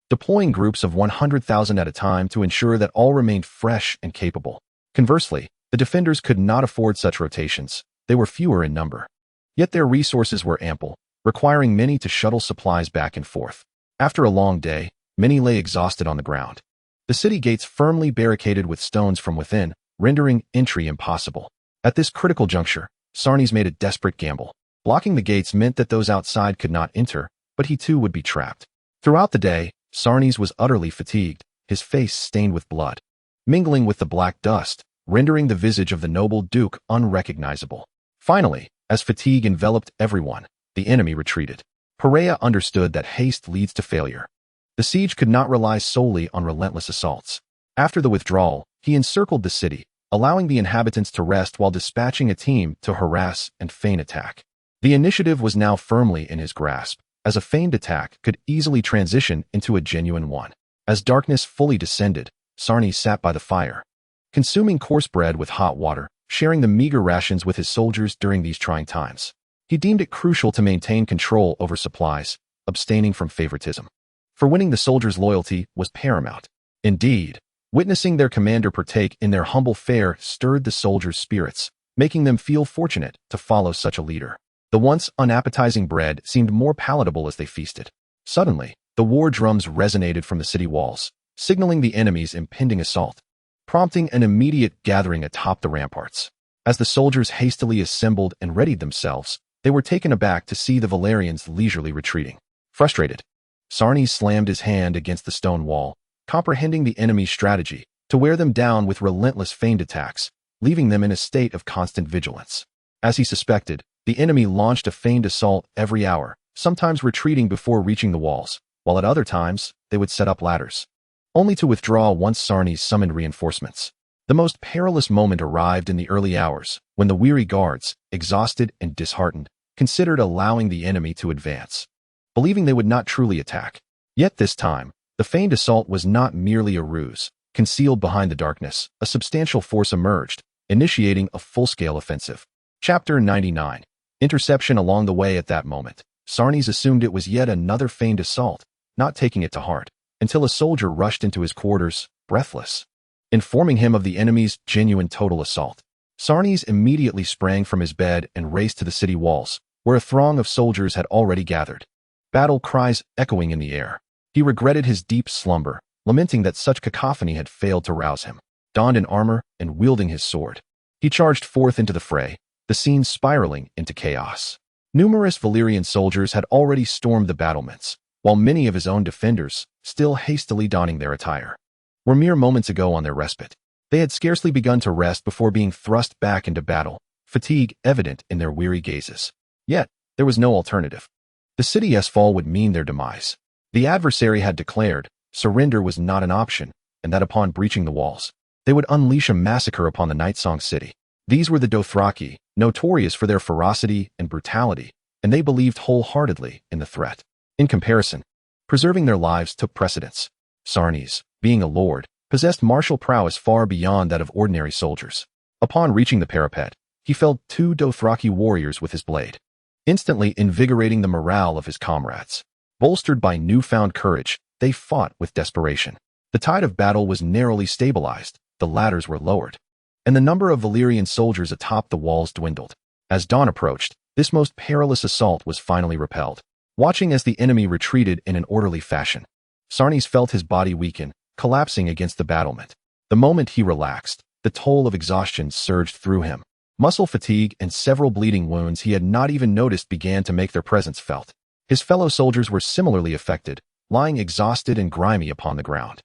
Deploying groups of 100,000 at a time to ensure that all remained fresh and capable. Conversely, the defenders could not afford such rotations. They were fewer in number. Yet their resources were ample, requiring many to shuttle supplies back and forth. After a long day, many lay exhausted on the ground. The city gates firmly barricaded with stones from within, rendering entry impossible. At this critical juncture, Sarnes made a desperate gamble. Blocking the gates meant that those outside could not enter, but he too would be trapped. Throughout the day, Sarnes was utterly fatigued, his face stained with blood, mingling with the black dust, rendering the visage of the noble duke unrecognizable. Finally, as fatigue enveloped everyone, the enemy retreated. Perea understood that haste leads to failure. The siege could not rely solely on relentless assaults. After the withdrawal, he encircled the city, allowing the inhabitants to rest while dispatching a team to harass and feign attack. The initiative was now firmly in his grasp, as a feigned attack could easily transition into a genuine one. As darkness fully descended, Sarnes sat by the fire, consuming coarse bread with hot water, sharing the meager rations with his soldiers during these trying times. He deemed it crucial to maintain control over supplies, abstaining from favoritism. For winning the soldiers' loyalty was paramount. Indeed, witnessing their commander partake in their humble fare stirred the soldiers' spirits, making them feel fortunate to follow such a leader. The once unappetizing bread seemed more palatable as they feasted. Suddenly, the war drums resonated from the city walls, signaling the enemy's impending assault, prompting an immediate gathering atop the ramparts. As the soldiers hastily assembled and readied themselves, they were taken aback to see the Valyrians leisurely retreating. Frustrated, Sarnes slammed his hand against the stone wall, comprehending the enemy's strategy to wear them down with relentless feigned attacks, leaving them in a state of constant vigilance. As he suspected, the enemy launched a feigned assault every hour, sometimes retreating before reaching the walls, while at other times, they would set up ladders, only to withdraw once Sarnes summoned reinforcements. The most perilous moment arrived in the early hours, when the weary guards, exhausted and disheartened, considered allowing the enemy to advance, believing they would not truly attack. Yet this time, the feigned assault was not merely a ruse. Concealed behind the darkness, a substantial force emerged, initiating a full-scale offensive. Chapter 99. Interception. Along the way at that moment, Sarnes assumed it was yet another feigned assault, not taking it to heart, until a soldier rushed into his quarters, breathless, informing him of the enemy's genuine total assault. Sarnes immediately sprang from his bed and raced to the city walls, where a throng of soldiers had already gathered, battle cries echoing in the air. He regretted his deep slumber, lamenting that such cacophony had failed to rouse him. Donned in armor and wielding his sword, he charged forth into the fray, the scene spiraling into chaos. Numerous Valyrian soldiers had already stormed the battlements, while many of his own defenders, still hastily donning their attire, were mere moments ago on their respite. They had scarcely begun to rest before being thrust back into battle, fatigue evident in their weary gazes. Yet, there was no alternative. The city's fall would mean their demise. The adversary had declared surrender was not an option, and that upon breaching the walls, they would unleash a massacre upon the Nightsong city. These were the Dothraki, notorious for their ferocity and brutality, and they believed wholeheartedly in the threat. In comparison, preserving their lives took precedence. Sarnes, being a lord, possessed martial prowess far beyond that of ordinary soldiers. Upon reaching the parapet, he felled 2 Dothraki warriors with his blade, instantly invigorating the morale of his comrades. Bolstered by newfound courage, they fought with desperation. The tide of battle was narrowly stabilized, the ladders were lowered, and the number of Valyrian soldiers atop the walls dwindled. As dawn approached, This most perilous assault was finally repelled. Watching as the enemy retreated in an orderly fashion, Sarnes felt his body weaken, collapsing against the battlement. The moment he relaxed, the toll of exhaustion surged through him. Muscle fatigue and several bleeding wounds he had not even noticed began to make their presence felt. His fellow soldiers were similarly affected, lying exhausted and grimy upon the ground.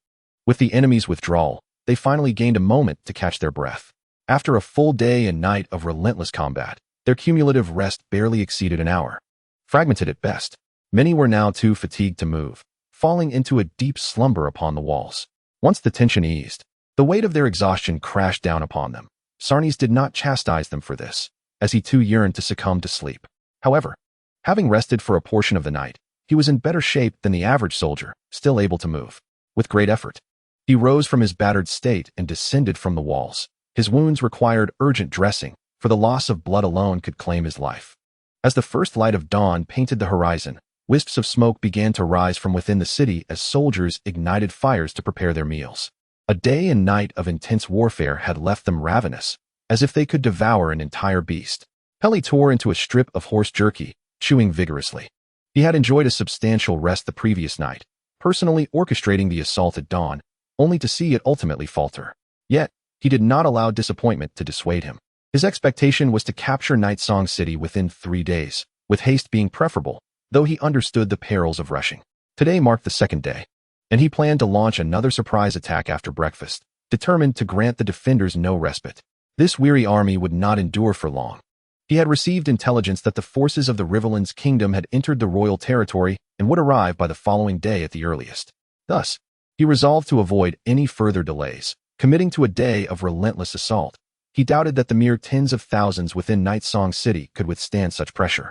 With the enemy's withdrawal, they finally gained a moment to catch their breath. After a full day and night of relentless combat, their cumulative rest barely exceeded an hour. Fragmented at best, many were now too fatigued to move, falling into a deep slumber upon the walls. Once the tension eased, the weight of their exhaustion crashed down upon them. Sarnes did not chastise them for this, as he too yearned to succumb to sleep. However, having rested for a portion of the night, he was in better shape than the average soldier, still able to move. With great effort, he rose from his battered state and descended from the walls. His wounds required urgent dressing, for the loss of blood alone could claim his life. As the first light of dawn painted the horizon, wisps of smoke began to rise from within the city as soldiers ignited fires to prepare their meals. A day and night of intense warfare had left them ravenous, as if they could devour an entire beast. Pelly tore into a strip of horse jerky, chewing vigorously. He had enjoyed a substantial rest the previous night, personally orchestrating the assault at dawn, only to see it ultimately falter. Yet, he did not allow disappointment to dissuade him. His expectation was to capture Night Song City within 3 days, with haste being preferable, though he understood the perils of rushing. Today marked the second day, and he planned to launch another surprise attack after breakfast, determined to grant the defenders no respite. This weary army would not endure for long. He had received intelligence that the forces of the Riverlands Kingdom had entered the royal territory and would arrive by the following day at the earliest. Thus, he resolved to avoid any further delays, committing to a day of relentless assault. He doubted that the mere tens of thousands within Night Song City could withstand such pressure.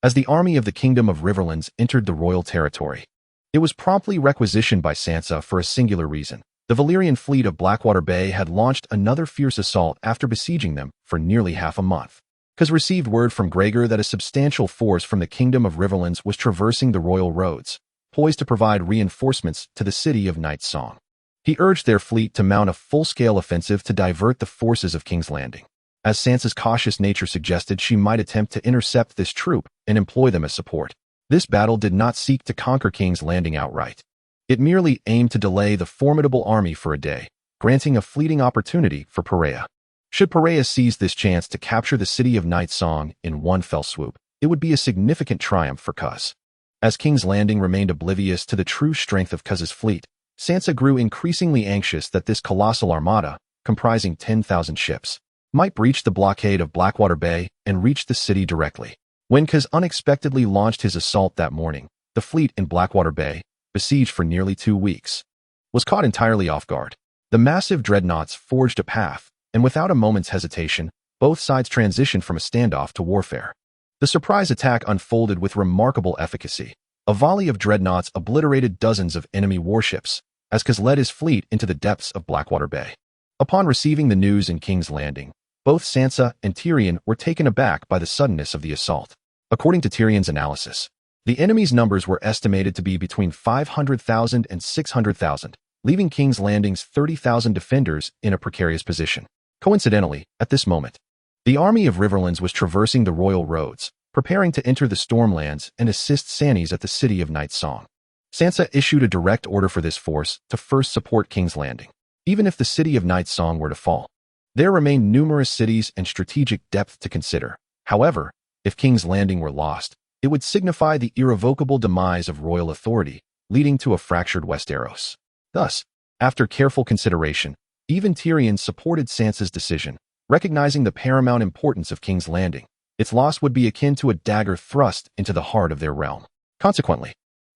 As the army of the Kingdom of Riverlands entered the royal territory, it was promptly requisitioned by Sansa for a singular reason. The Valyrian fleet of Blackwater Bay had launched another fierce assault after besieging them for nearly half a month. Kaz received word from Gregor that a substantial force from the Kingdom of Riverlands was traversing the royal roads, poised to provide reinforcements to the city of Night Song. He urged their fleet to mount a full-scale offensive to divert the forces of King's Landing. As Sansa's cautious nature suggested, she might attempt to intercept this troop and employ them as support. This battle did not seek to conquer King's Landing outright. It merely aimed to delay the formidable army for a day, granting a fleeting opportunity for Perea. Should Perea seize this chance to capture the city of Night Song in one fell swoop, it would be a significant triumph for Kaz. As King's Landing remained oblivious to the true strength of Kaz's fleet, Sansa grew increasingly anxious that this colossal armada, comprising 10,000 ships, might breach the blockade of Blackwater Bay and reach the city directly. When Kaz unexpectedly launched his assault that morning, the fleet in Blackwater Bay, besieged for nearly 2 weeks, was caught entirely off guard. The massive dreadnoughts forged a path, and without a moment's hesitation, both sides transitioned from a standoff to warfare. The surprise attack unfolded with remarkable efficacy. A volley of dreadnoughts obliterated dozens of enemy warships, as Kaz led his fleet into the depths of Blackwater Bay. Upon receiving the news in King's Landing, both Sansa and Tyrion were taken aback by the suddenness of the assault. According to Tyrion's analysis, the enemy's numbers were estimated to be between 500,000 and 600,000, leaving King's Landing's 30,000 defenders in a precarious position. Coincidentally, at this moment, the army of Riverlands was traversing the royal roads, preparing to enter the Stormlands and assist Stannis at the city of Night Song. Sansa issued a direct order for this force to first support King's Landing. Even if the city of Night Song were to fall, there remained numerous cities and strategic depth to consider. However, if King's Landing were lost, it would signify the irrevocable demise of royal authority, leading to a fractured Westeros. Thus, after careful consideration, even Tyrion supported Sansa's decision, recognizing the paramount importance of King's Landing. Its loss would be akin to a dagger thrust into the heart of their realm. Consequently,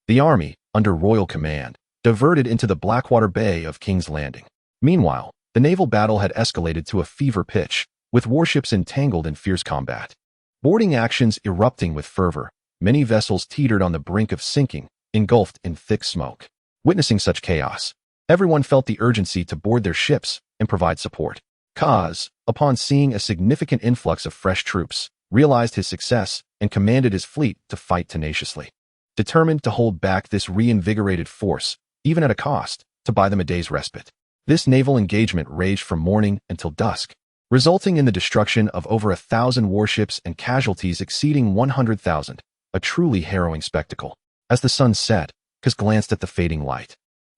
the army, under royal command, diverted into the Blackwater Bay of King's Landing. Meanwhile, the naval battle had escalated to a fever pitch, with warships entangled in fierce combat. Boarding actions erupting with fervor, many vessels teetered on the brink of sinking, engulfed in thick smoke. Witnessing such chaos, everyone felt the urgency to board their ships and provide support. Kaz, upon seeing a significant influx of fresh troops, realized his success and commanded his fleet to fight tenaciously. Determined to hold back this reinvigorated force, even at a cost, to buy them a day's respite. This naval engagement raged from morning until dusk, resulting in the destruction of over 1,000 warships and casualties exceeding 100,000, a truly harrowing spectacle. As the sun set, Kaz glanced at the fading light,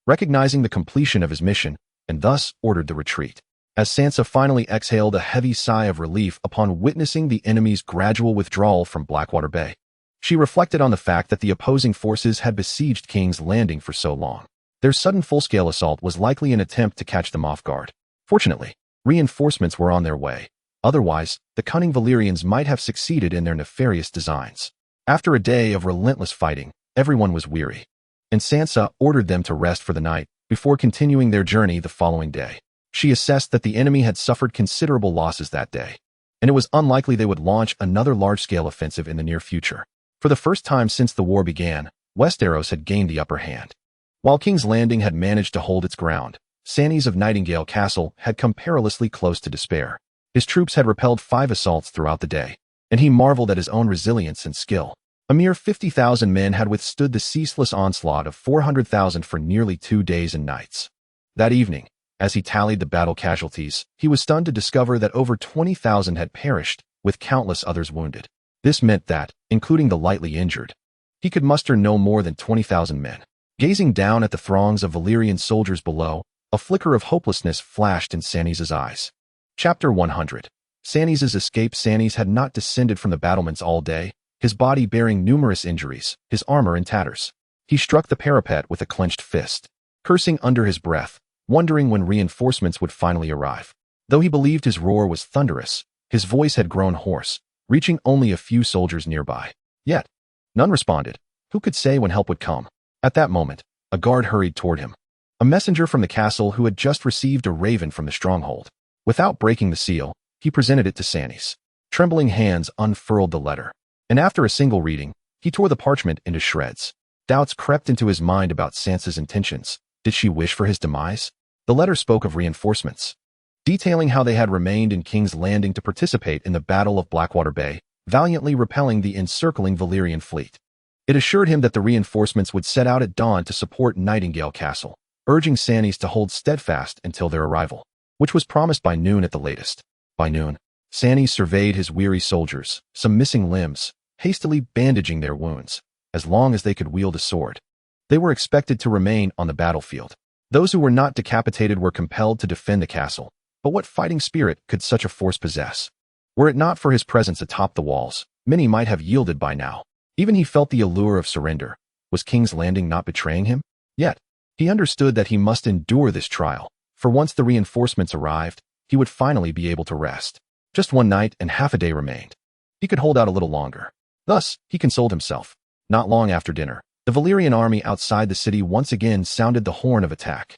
recognizing the completion of his mission, and thus ordered the retreat. As Sansa finally exhaled a heavy sigh of relief upon witnessing the enemy's gradual withdrawal from Blackwater Bay, she reflected on the fact that the opposing forces had besieged King's Landing for so long. Their sudden full-scale assault was likely an attempt to catch them off guard. Fortunately, reinforcements were on their way. Otherwise, the cunning Valyrians might have succeeded in their nefarious designs. After a day of relentless fighting, everyone was weary, and Sansa ordered them to rest for the night before continuing their journey the following day. She assessed that the enemy had suffered considerable losses that day, and it was unlikely they would launch another large-scale offensive in the near future. For the first time since the war began, Westeros had gained the upper hand. While King's Landing had managed to hold its ground, Stannis of Nightingale Castle had come perilously close to despair. His troops had repelled 5 assaults throughout the day, and he marveled at his own resilience and skill. A mere 50,000 men had withstood the ceaseless onslaught of 400,000 for nearly 2 days and nights. That evening, as he tallied the battle casualties, he was stunned to discover that over 20,000 had perished, with countless others wounded. This meant that, including the lightly injured, he could muster no more than 20,000 men. Gazing down at the throngs of Valyrian soldiers below, a flicker of hopelessness flashed in Stannis' eyes. Chapter 100. Stannis' escape. Stannis had not descended from the battlements all day, his body bearing numerous injuries, his armor in tatters. He struck the parapet with a clenched fist, cursing under his breath, wondering when reinforcements would finally arrive. Though he believed his roar was thunderous, his voice had grown hoarse, reaching only a few soldiers nearby. Yet, none responded. Who could say when help would come? At that moment, a guard hurried toward him, a messenger from the castle who had just received a raven from the stronghold. Without breaking the seal, he presented it to Stannis. Trembling hands unfurled the letter, and after a single reading, he tore the parchment into shreds. Doubts crept into his mind about Sansa's intentions. Did she wish for his demise? The letter spoke of reinforcements, detailing how they had remained in King's Landing to participate in the Battle of Blackwater Bay, valiantly repelling the encircling Valyrian fleet. It assured him that the reinforcements would set out at dawn to support Nightingale Castle, urging Stannis to hold steadfast until their arrival, which was promised by noon at the latest. By noon, Stannis surveyed his weary soldiers, some missing limbs, hastily bandaging their wounds. As long as they could wield a sword, they were expected to remain on the battlefield. Those who were not decapitated were compelled to defend the castle. But what fighting spirit could such a force possess? Were it not for his presence atop the walls, many might have yielded by now. Even he felt the allure of surrender. Was King's Landing not betraying him? Yet, he understood that he must endure this trial, for once the reinforcements arrived, he would finally be able to rest. Just 1 night and half a day remained. He could hold out a little longer. Thus, he consoled himself. Not long after dinner, the Valyrian army outside the city once again sounded the horn of attack.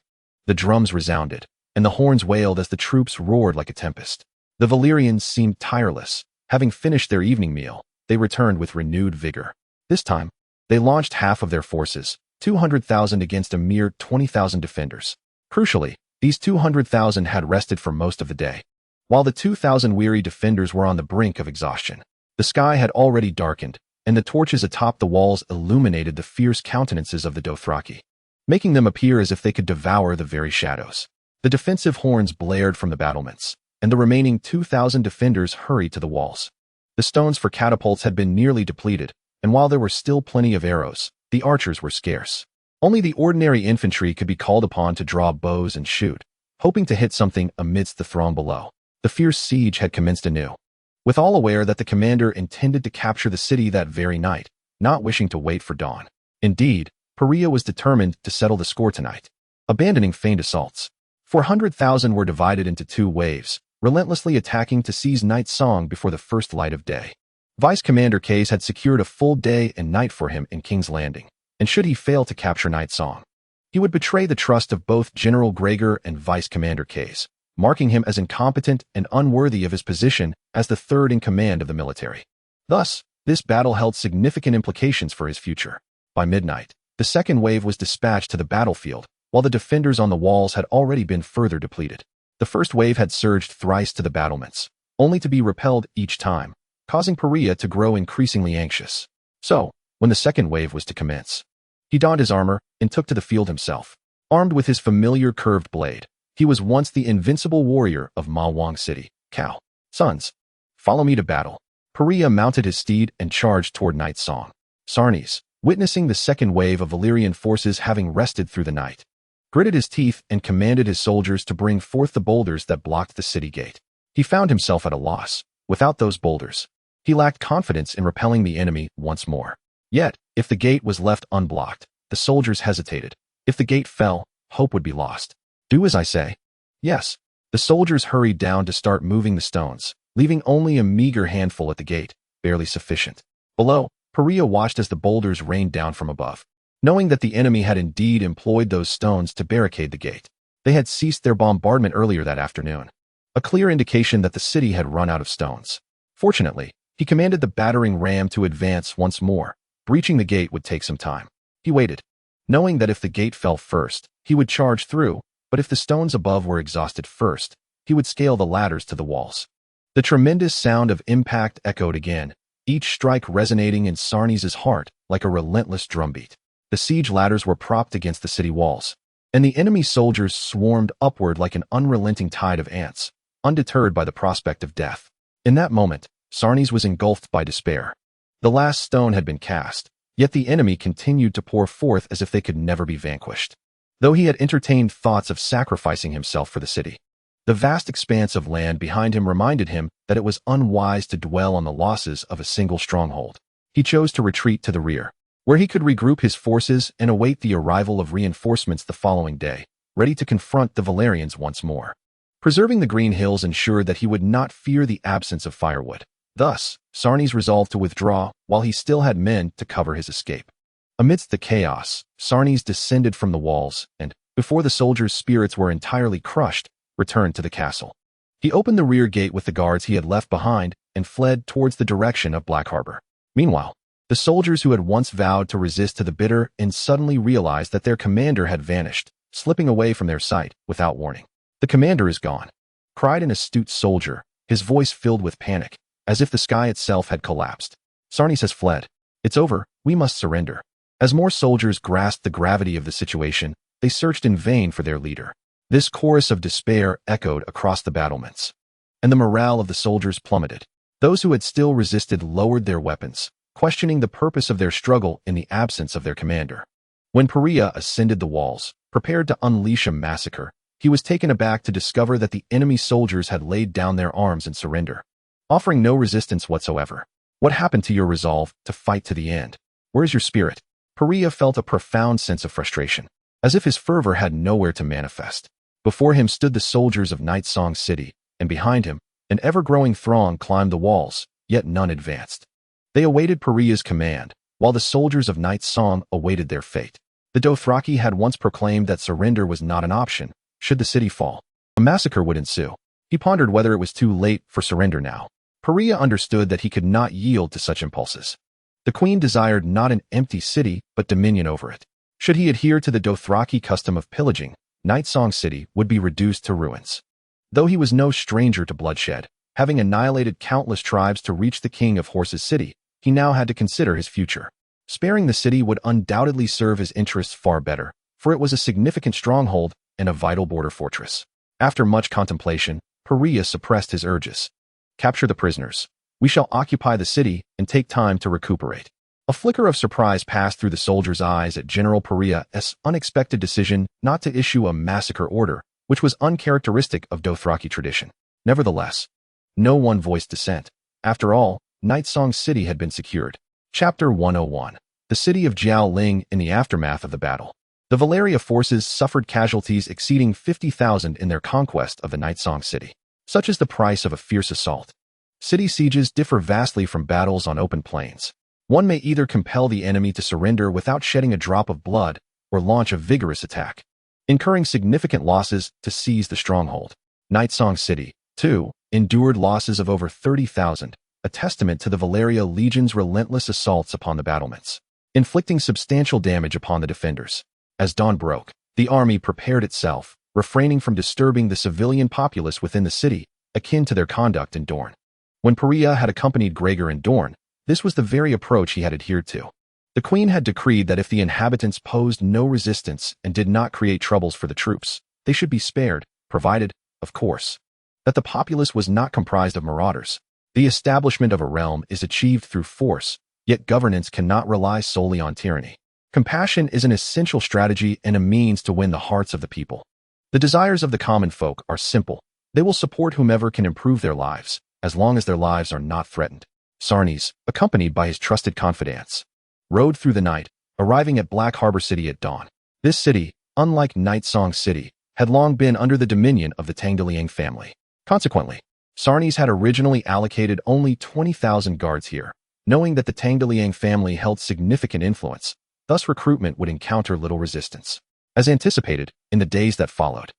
The drums resounded, and the horns wailed as the troops roared like a tempest. The Valyrians seemed tireless. Having finished their evening meal, they returned with renewed vigor. This time, they launched half of their forces, 200,000 against a mere 20,000 defenders. Crucially, these 200,000 had rested for most of the day. While the 2,000 weary defenders were on the brink of exhaustion, the sky had already darkened, and the torches atop the walls illuminated the fierce countenances of the Dothraki, making them appear as if they could devour the very shadows. The defensive horns blared from the battlements, and the remaining 2,000 defenders hurried to the walls. The stones for catapults had been nearly depleted, and while there were still plenty of arrows, the archers were scarce. Only the ordinary infantry could be called upon to draw bows and shoot, hoping to hit something amidst the throng below. The fierce siege had commenced anew. With all aware that the commander intended to capture the city that very night, not wishing to wait for dawn. Indeed, Perea was determined to settle the score tonight, abandoning feigned assaults. 400,000 were divided into 2 waves, relentlessly attacking to seize Night Song before the first light of day. Vice Commander Case had secured a full day and night for him in King's Landing, and should he fail to capture Night Song, he would betray the trust of both General Gregor and Vice Commander Case, marking him as incompetent and unworthy of his position as the third in command of the military. Thus, this battle held significant implications for his future. By midnight, the second wave was dispatched to the battlefield, while the defenders on the walls had already been further depleted. The first wave had surged thrice to the battlements, only to be repelled each time, causing Perea to grow increasingly anxious. So, when the second wave was to commence, he donned his armor and took to the field himself. Armed with his familiar curved blade, he was once the invincible warrior of Ma Wang City. Cow. Sons, follow me to battle. Perea mounted his steed and charged toward Night Song. Sarnes, witnessing the second wave of Valyrian forces having rested through the night, gritted his teeth and commanded his soldiers to bring forth the boulders that blocked the city gate. He found himself at a loss. Without those boulders, he lacked confidence in repelling the enemy once more. Yet, if the gate was left unblocked, the soldiers hesitated. If the gate fell, hope would be lost. Do as I say. Yes. The soldiers hurried down to start moving the stones, leaving only a meager handful at the gate, barely sufficient. Below, Perea watched as the boulders rained down from above. Knowing that the enemy had indeed employed those stones to barricade the gate, they had ceased their bombardment earlier that afternoon, a clear indication that the city had run out of stones. Fortunately, he commanded the battering ram to advance once more. Breaching the gate would take some time. He waited, knowing that if the gate fell first, he would charge through, but if the stones above were exhausted first, he would scale the ladders to the walls. The tremendous sound of impact echoed again, each strike resonating in Sarnes' heart like a relentless drumbeat. The siege ladders were propped against the city walls, and the enemy soldiers swarmed upward like an unrelenting tide of ants, undeterred by the prospect of death. In that moment, Sarnes was engulfed by despair. The last stone had been cast, yet the enemy continued to pour forth as if they could never be vanquished. Though he had entertained thoughts of sacrificing himself for the city, the vast expanse of land behind him reminded him that it was unwise to dwell on the losses of a single stronghold. He chose to retreat to the rear, where he could regroup his forces and await the arrival of reinforcements the following day, ready to confront the Valyrians once more. Preserving the green hills ensured that he would not fear the absence of firewood. Thus, Sarnes resolved to withdraw while he still had men to cover his escape. Amidst the chaos, Sarnes descended from the walls and, before the soldiers' spirits were entirely crushed, returned to the castle. He opened the rear gate with the guards he had left behind and fled towards the direction of Black Harbor. Meanwhile, the soldiers who had once vowed to resist to the bitter end suddenly realized that their commander had vanished, slipping away from their sight without warning. "The commander is gone," cried an astute soldier, his voice filled with panic, as if the sky itself had collapsed. "Sarnes has fled. It's over. We must surrender." As more soldiers grasped the gravity of the situation, they searched in vain for their leader. This chorus of despair echoed across the battlements, and the morale of the soldiers plummeted. Those who had still resisted lowered their weapons, questioning the purpose of their struggle in the absence of their commander. When Perea ascended the walls, prepared to unleash a massacre, he was taken aback to discover that the enemy soldiers had laid down their arms in surrender, offering no resistance whatsoever. "What happened to your resolve to fight to the end? Where is your spirit?" Perea felt a profound sense of frustration, as if his fervor had nowhere to manifest. Before him stood the soldiers of Night Song City, and behind him, an ever-growing throng climbed the walls, yet none advanced. They awaited Perea's command, while the soldiers of Night Song awaited their fate. The Dothraki had once proclaimed that surrender was not an option, should the city fall. A massacre would ensue. He pondered whether it was too late for surrender now. Perea understood that he could not yield to such impulses. The queen desired not an empty city, but dominion over it. Should he adhere to the Dothraki custom of pillaging, Night Song City would be reduced to ruins. Though he was no stranger to bloodshed, having annihilated countless tribes to reach the king of Horse's city, he now had to consider his future. Sparing the city would undoubtedly serve his interests far better, for it was a significant stronghold and a vital border fortress. After much contemplation, Perea suppressed his urges. "Capture the prisoners. We shall occupy the city and take time to recuperate." A flicker of surprise passed through the soldiers' eyes at General Perea's unexpected decision not to issue a massacre order, which was uncharacteristic of Dothraki tradition. Nevertheless, no one voiced dissent. After all, Night Song City had been secured. Chapter 101. The city of Jiaoling in the aftermath of the battle. The Valyria forces suffered casualties exceeding 50,000 in their conquest of the Night Song City. Such is the price of a fierce assault. City sieges differ vastly from battles on open plains. One may either compel the enemy to surrender without shedding a drop of blood, or launch a vigorous attack, incurring significant losses to seize the stronghold. Night Song City, too, endured losses of over 30,000, a testament to the Valyria Legion's relentless assaults upon the battlements, inflicting substantial damage upon the defenders. As dawn broke, the army prepared itself, refraining from disturbing the civilian populace within the city, akin to their conduct in Dorne. When Perea had accompanied Gregor in Dorne, this was the very approach he had adhered to. The queen had decreed that if the inhabitants posed no resistance and did not create troubles for the troops, they should be spared, provided, of course, that the populace was not comprised of marauders. The establishment of a realm is achieved through force, yet governance cannot rely solely on tyranny. Compassion is an essential strategy and a means to win the hearts of the people. The desires of the common folk are simple. They will support whomever can improve their lives, as long as their lives are not threatened. Sarnes, accompanied by his trusted confidants, rode through the night, arriving at Black Harbor City at dawn. This city, unlike Night Song City, had long been under the dominion of the Targaryen family. Consequently, Sarnes had originally allocated only 20,000 guards here, knowing that the Targaryen family held significant influence. Thus recruitment would encounter little resistance. As anticipated, in the days that followed,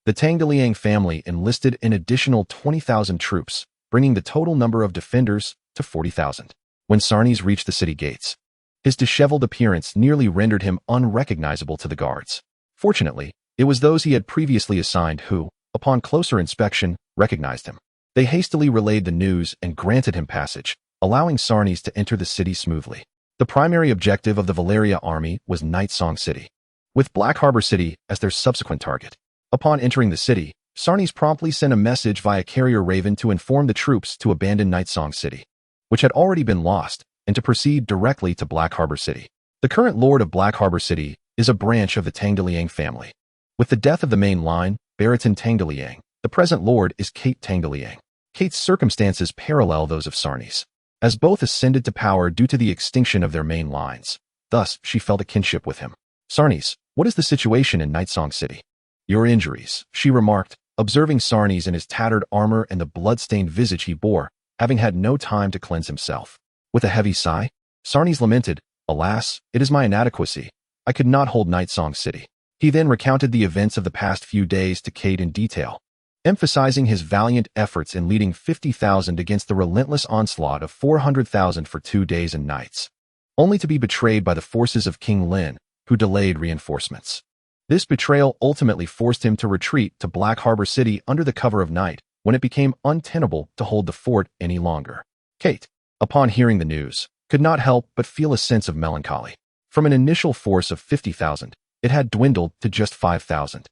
the Targaryen family enlisted an additional 20,000 troops, bringing the total number of defenders to 40,000. When Sarnes reached the city gates, his disheveled appearance nearly rendered him unrecognizable to the guards. Fortunately, it was those he had previously assigned who, upon closer inspection, recognized him. They hastily relayed the news and granted him passage, allowing Sarnes to enter the city smoothly. The primary objective of the Valyria army was Night Song City, with Black Harbor City as their subsequent target. Upon entering the city, Sarnes promptly sent a message via carrier Raven to inform the troops to abandon Night Song City, which had already been lost, and to proceed directly to Black Harbor City. The current lord of Black Harbor City is a branch of the Targaryen family. With the death of the main line, Baratin Targaryen, the present lord is Kate Targaryen. Kate's circumstances parallel those of Sarnes, as both ascended to power due to the extinction of their main lines. Thus, she felt a kinship with him. Sarnes, what is the situation in Night Song City? Your injuries, she remarked, observing Sarnes in his tattered armor and the blood-stained visage he bore, having had no time to cleanse himself. With a heavy sigh, Sarnes lamented, Alas, it is my inadequacy. I could not hold Night Song City. He then recounted the events of the past few days to Kate in detail, emphasizing his valiant efforts in leading 50,000 against the relentless onslaught of 400,000 for 2 days and nights, only to be betrayed by the forces of King Lin, who delayed reinforcements. This betrayal ultimately forced him to retreat to Black Harbor City under the cover of night, when it became untenable to hold the fort any longer. Kate, upon hearing the news, could not help but feel a sense of melancholy. From an initial force of 50,000, it had dwindled to just 5,000.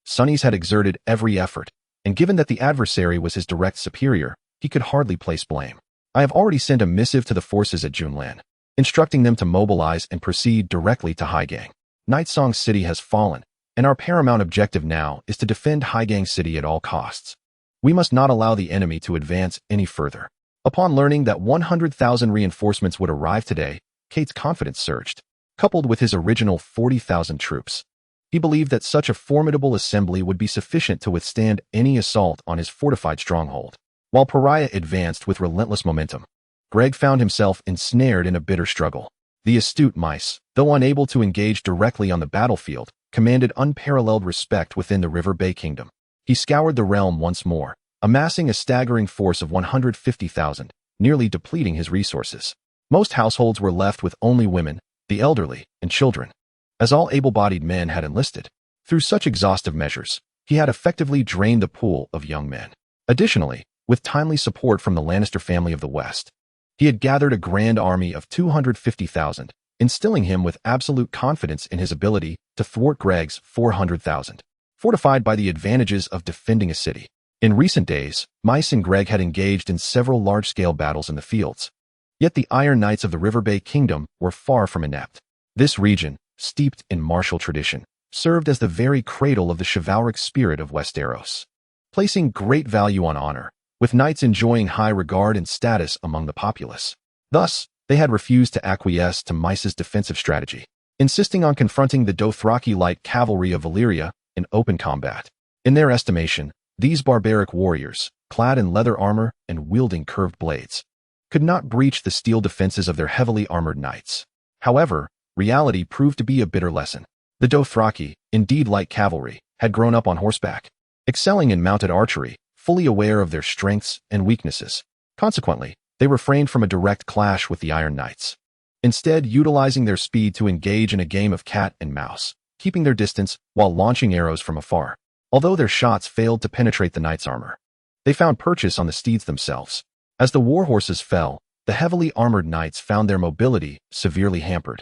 Sarnes had exerted every effort, and given that the adversary was his direct superior, he could hardly place blame. I have already sent a missive to the forces at Junlan, instructing them to mobilize and proceed directly to Haigang. Night Song City has fallen, and our paramount objective now is to defend Haigang City at all costs. We must not allow the enemy to advance any further. Upon learning that 100,000 reinforcements would arrive today, Kate's confidence surged. Coupled with his original 40,000 troops, he believed that such a formidable assembly would be sufficient to withstand any assault on his fortified stronghold. While Pariah advanced with relentless momentum, Greg found himself ensnared in a bitter struggle. The astute Mice, though unable to engage directly on the battlefield, commanded unparalleled respect within the River Bay Kingdom. He scoured the realm once more, amassing a staggering force of 150,000, nearly depleting his resources. Most households were left with only women, the elderly, and children, as all able-bodied men had enlisted. Through such exhaustive measures, he had effectively drained the pool of young men. Additionally, with timely support from the Lannister family of the West, he had gathered a grand army of 250,000, instilling him with absolute confidence in his ability to thwart Greg's 400,000, fortified by the advantages of defending a city. In recent days, Mice and Greg had engaged in several large-scale battles in the fields. Yet the Iron Knights of the River Bay Kingdom were far from inept. This region, steeped in martial tradition, served as the very cradle of the chivalric spirit of Westeros, placing great value on honor, with knights enjoying high regard and status among the populace. Thus, they had refused to acquiesce to Mice's defensive strategy, insisting on confronting the Dothraki light cavalry of Valyria in open combat. In their estimation, these barbaric warriors, clad in leather armor and wielding curved blades, could not breach the steel defenses of their heavily armored knights. However, reality proved to be a bitter lesson. The Dothraki, indeed light cavalry, had grown up on horseback, excelling in mounted archery, fully aware of their strengths and weaknesses. Consequently, they refrained from a direct clash with the Iron Knights, instead utilizing their speed to engage in a game of cat and mouse, keeping their distance while launching arrows from afar. Although their shots failed to penetrate the knight's armor, they found purchase on the steeds themselves. As the war horses fell, the heavily armored knights found their mobility severely hampered,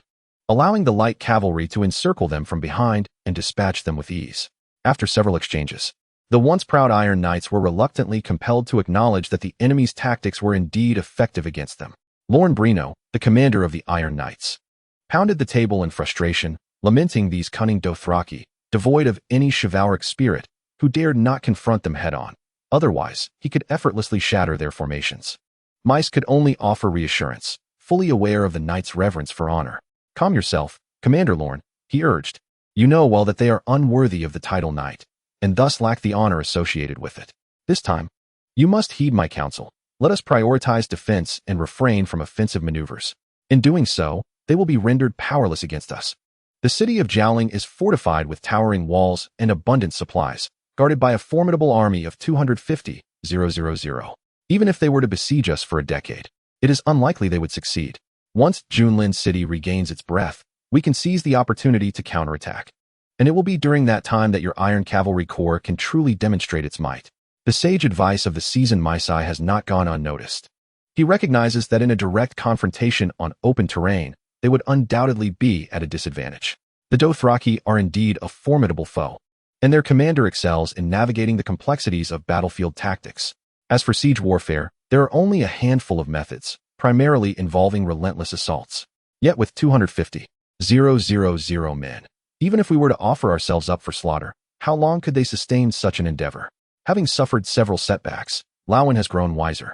allowing the light cavalry to encircle them from behind and dispatch them with ease. After several exchanges, The once proud Iron Knights were reluctantly compelled to acknowledge that the enemy's tactics were indeed effective against them. Lorne Brino, the commander of the Iron Knights, pounded the table in frustration, lamenting these cunning Dothraki, devoid of any chivalric spirit, who dared not confront them head-on. Otherwise, he could effortlessly shatter their formations. Mace could only offer reassurance, fully aware of the knight's reverence for honor. "Calm yourself, Commander Lorne," he urged. "You know well that they are unworthy of the title knight, and thus lack the honor associated with it. This time, you must heed my counsel. Let us prioritize defense and refrain from offensive maneuvers. In doing so, they will be rendered powerless against us. The city of Jialing is fortified with towering walls and abundant supplies, guarded by a formidable army of 250,000. Even if they were to besiege us for a decade, it is unlikely they would succeed. Once Junlin City regains its breath, we can seize the opportunity to counterattack. And it will be during that time that your Iron Cavalry Corps can truly demonstrate its might." The sage advice of the seasoned Maesai has not gone unnoticed. He recognizes that in a direct confrontation on open terrain, they would undoubtedly be at a disadvantage. The Dothraki are indeed a formidable foe, and their commander excels in navigating the complexities of battlefield tactics. As for siege warfare, there are only a handful of methods, primarily involving relentless assaults. Yet with 250,000 men, even if we were to offer ourselves up for slaughter, how long could they sustain such an endeavor? Having suffered several setbacks, Lowen has grown wiser,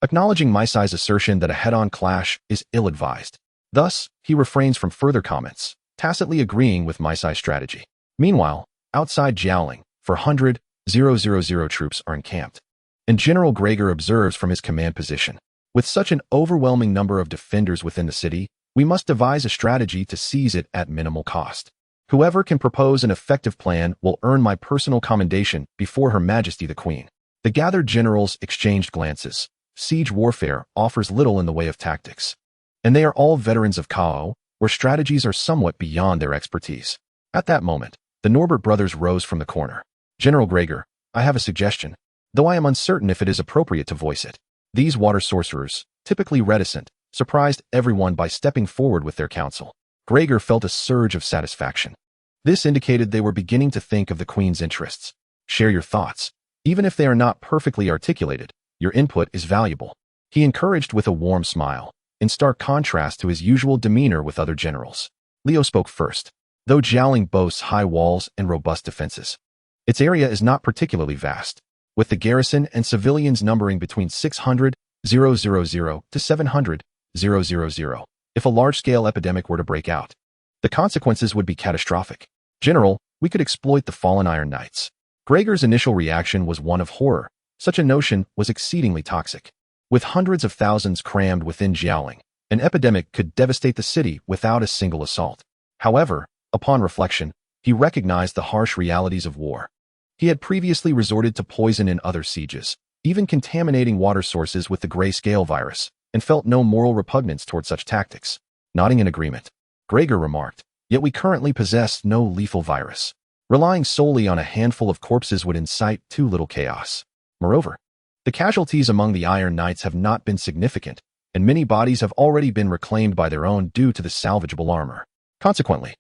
acknowledging Maesai's assertion that a head-on clash is ill-advised. Thus, he refrains from further comments, tacitly agreeing with Maesai's strategy. Meanwhile, outside Jialing, 400,000 troops are encamped, and General Gregor observes from his command position. With such an overwhelming number of defenders within the city, we must devise a strategy to seize it at minimal cost. Whoever can propose an effective plan will earn my personal commendation before Her Majesty the Queen. The gathered generals exchanged glances. Siege warfare offers little in the way of tactics, and they are all veterans of Kao, where strategies are somewhat beyond their expertise. At that moment, the Norbert brothers rose from the corner. "General Gregor, I have a suggestion, though I am uncertain if it is appropriate to voice it." These water sorcerers, typically reticent, surprised everyone by stepping forward with their counsel. Gregor felt a surge of satisfaction. This indicated they were beginning to think of the Queen's interests. "Share your thoughts. Even if they are not perfectly articulated, your input is valuable," he encouraged with a warm smile, in stark contrast to his usual demeanor with other generals. Leo spoke first. "Though Jialing boasts high walls and robust defenses, its area is not particularly vast, with the garrison and civilians numbering between 600,000 to 700,000. If a large-scale epidemic were to break out, the consequences would be catastrophic. General, we could exploit the fallen Iron Knights." Gregor's initial reaction was one of horror. Such a notion was exceedingly toxic. With hundreds of thousands crammed within Jialing, an epidemic could devastate the city without a single assault. However, upon reflection, he recognized the harsh realities of war. He had previously resorted to poison in other sieges, even contaminating water sources with the grayscale virus, and felt no moral repugnance toward such tactics. Nodding in agreement, Gregor remarked, "Yet we currently possess no lethal virus. Relying solely on a handful of corpses would incite too little chaos. Moreover, the casualties among the Iron Knights have not been significant, and many bodies have already been reclaimed by their own due to the salvageable armor. Consequently,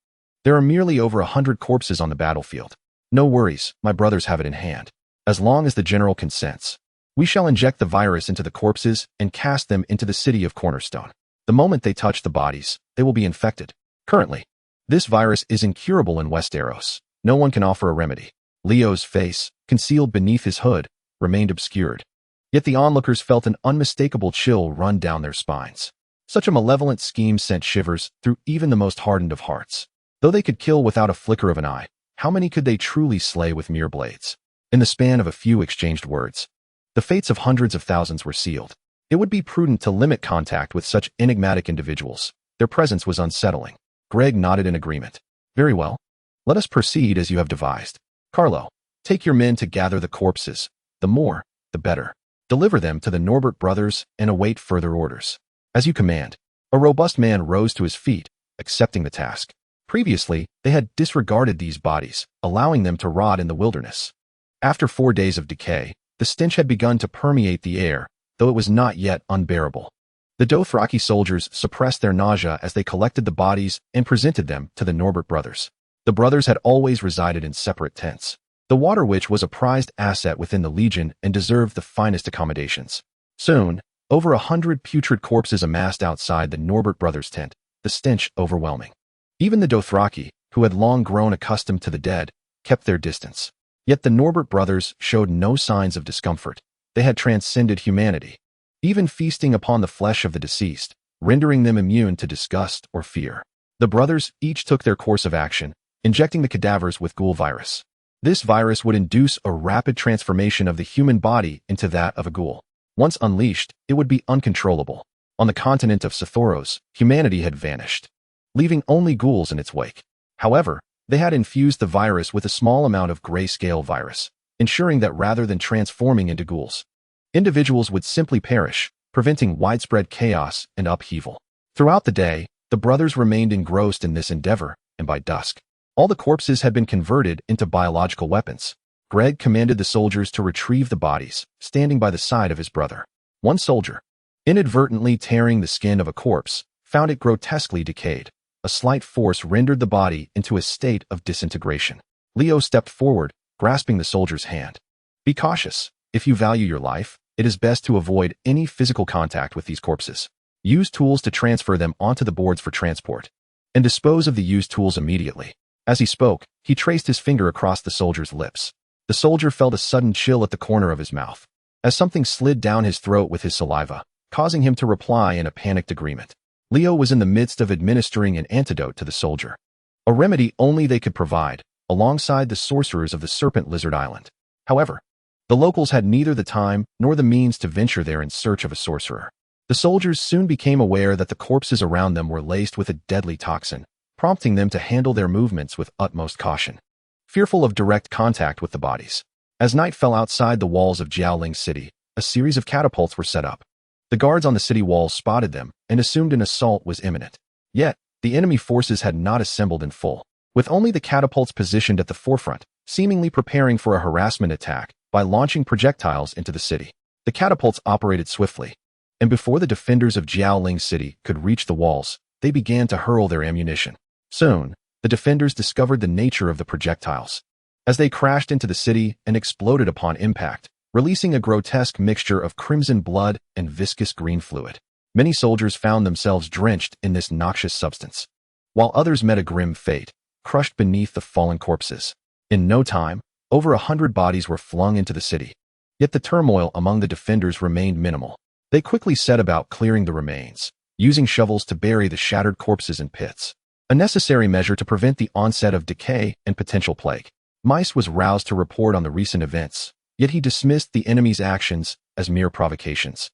there are merely over 100 corpses on the battlefield. No worries, my brothers have it in hand. As long as the general consents, we shall inject the virus into the corpses and cast them into the city of Cornerstone. The moment they touch the bodies, they will be infected. Currently, this virus is incurable in Westeros. No one can offer a remedy." Leo's face, concealed beneath his hood, remained obscured. Yet the onlookers felt an unmistakable chill run down their spines. Such a malevolent scheme sent shivers through even the most hardened of hearts. Though they could kill without a flicker of an eye, how many could they truly slay with mere blades? In the span of a few exchanged words, the fates of hundreds of thousands were sealed. It would be prudent to limit contact with such enigmatic individuals. Their presence was unsettling. Greg nodded in agreement. "Very well. Let us proceed as you have devised. Carlo, take your men to gather the corpses. The more, the better. Deliver them to the Norbert brothers and await further orders." "As you command." A robust man rose to his feet, accepting the task. Previously, they had disregarded these bodies, allowing them to rot in the wilderness. After 4 days of decay, the stench had begun to permeate the air, though it was not yet unbearable. The Dothraki soldiers suppressed their nausea as they collected the bodies and presented them to the Norbert brothers. The brothers had always resided in separate tents, The Water Witch was a prized asset within the Legion and deserved the finest accommodations. Soon, over 100 putrid corpses amassed outside the Norbert brothers' tent, the stench overwhelming. Even the Dothraki, who had long grown accustomed to the dead, kept their distance. Yet the Norbert brothers showed no signs of discomfort. They had transcended humanity, even feasting upon the flesh of the deceased, rendering them immune to disgust or fear. The brothers each took their course of action, injecting the cadavers with ghoul virus. This virus would induce a rapid transformation of the human body into that of a ghoul. Once unleashed, it would be uncontrollable. On the continent of Sothoros, humanity had vanished, leaving only ghouls in its wake. However, they had infused the virus with a small amount of grayscale virus, ensuring that rather than transforming into ghouls, individuals would simply perish, preventing widespread chaos and upheaval. Throughout the day, the brothers remained engrossed in this endeavor, and by dusk, all the corpses had been converted into biological weapons. Greg commanded the soldiers to retrieve the bodies, standing by the side of his brother. One soldier, inadvertently tearing the skin of a corpse, found it grotesquely decayed. A slight force rendered the body into a state of disintegration. Leo stepped forward, grasping the soldier's hand. Be cautious. If you value your life, it is best to avoid any physical contact with these corpses. Use tools to transfer them onto the boards for transport, and dispose of the used tools immediately. As he spoke, he traced his finger across the soldier's lips. The soldier felt a sudden chill at the corner of his mouth, as something slid down his throat with his saliva, causing him to reply in a panicked agreement. Leo was in the midst of administering an antidote to the soldier, a remedy only they could provide, alongside the sorcerers of the Serpent Lizard Island. However, the locals had neither the time nor the means to venture there in search of a sorcerer. The soldiers soon became aware that the corpses around them were laced with a deadly toxin, prompting them to handle their movements with utmost caution, fearful of direct contact with the bodies. As night fell outside the walls of Jiaoling City, a series of catapults were set up. The guards on the city walls spotted them and assumed an assault was imminent. Yet, the enemy forces had not assembled in full, with only the catapults positioned at the forefront, seemingly preparing for a harassment attack by launching projectiles into the city. The catapults operated swiftly, and before the defenders of Jiaoling City could reach the walls, they began to hurl their ammunition. Soon, the defenders discovered the nature of the projectiles, as they crashed into the city and exploded upon impact, releasing a grotesque mixture of crimson blood and viscous green fluid. Many soldiers found themselves drenched in this noxious substance, while others met a grim fate, crushed beneath the fallen corpses. In no time, over 100 bodies were flung into the city. Yet the turmoil among the defenders remained minimal. They quickly set about clearing the remains, using shovels to bury the shattered corpses in pits, a necessary measure to prevent the onset of decay and potential plague. Mice was roused to report on the recent events, yet he dismissed the enemy's actions as mere provocations,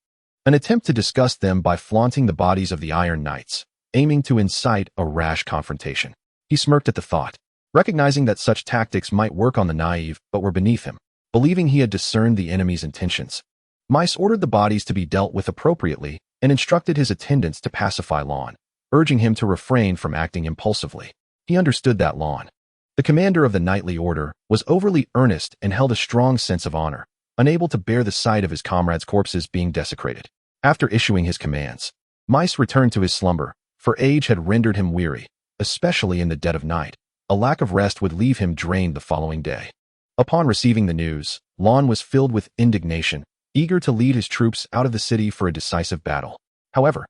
an attempt to disgust them by flaunting the bodies of the Iron Knights, aiming to incite a rash confrontation. He smirked at the thought, recognizing that such tactics might work on the naive but were beneath him. Believing he had discerned the enemy's intentions, Mice ordered the bodies to be dealt with appropriately and instructed his attendants to pacify Lon, urging him to refrain from acting impulsively. He understood that Lon, the commander of the knightly order, was overly earnest and held a strong sense of honor, unable to bear the sight of his comrades' corpses being desecrated. After issuing his commands, Mice returned to his slumber, for age had rendered him weary, especially in the dead of night. A lack of rest would leave him drained the following day. Upon receiving the news, Lon was filled with indignation, eager to lead his troops out of the city for a decisive battle. However,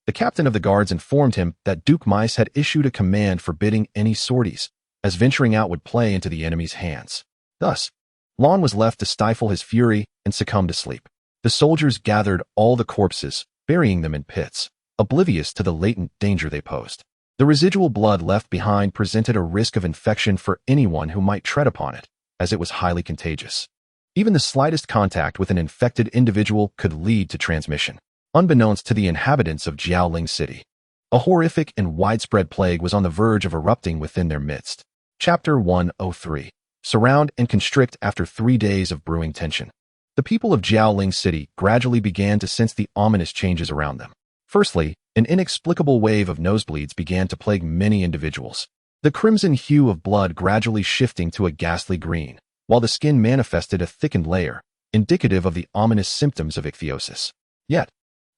the captain of the guards informed him that Duke Mice had issued a command forbidding any sorties, as venturing out would play into the enemy's hands. Thus, Lon was left to stifle his fury and succumb to sleep. The soldiers gathered all the corpses, burying them in pits, oblivious to the latent danger they posed. The residual blood left behind presented a risk of infection for anyone who might tread upon it, as it was highly contagious. Even the slightest contact with an infected individual could lead to transmission. Unbeknownst to the inhabitants of Jiaoling City, a horrific and widespread plague was on the verge of erupting within their midst. Chapter 103. Surround and constrict. After 3 days of brewing tension, the people of Jiaoling City gradually began to sense the ominous changes around them. Firstly, an inexplicable wave of nosebleeds began to plague many individuals, the crimson hue of blood gradually shifting to a ghastly green, while the skin manifested a thickened layer, indicative of the ominous symptoms of ichthyosis. Yet,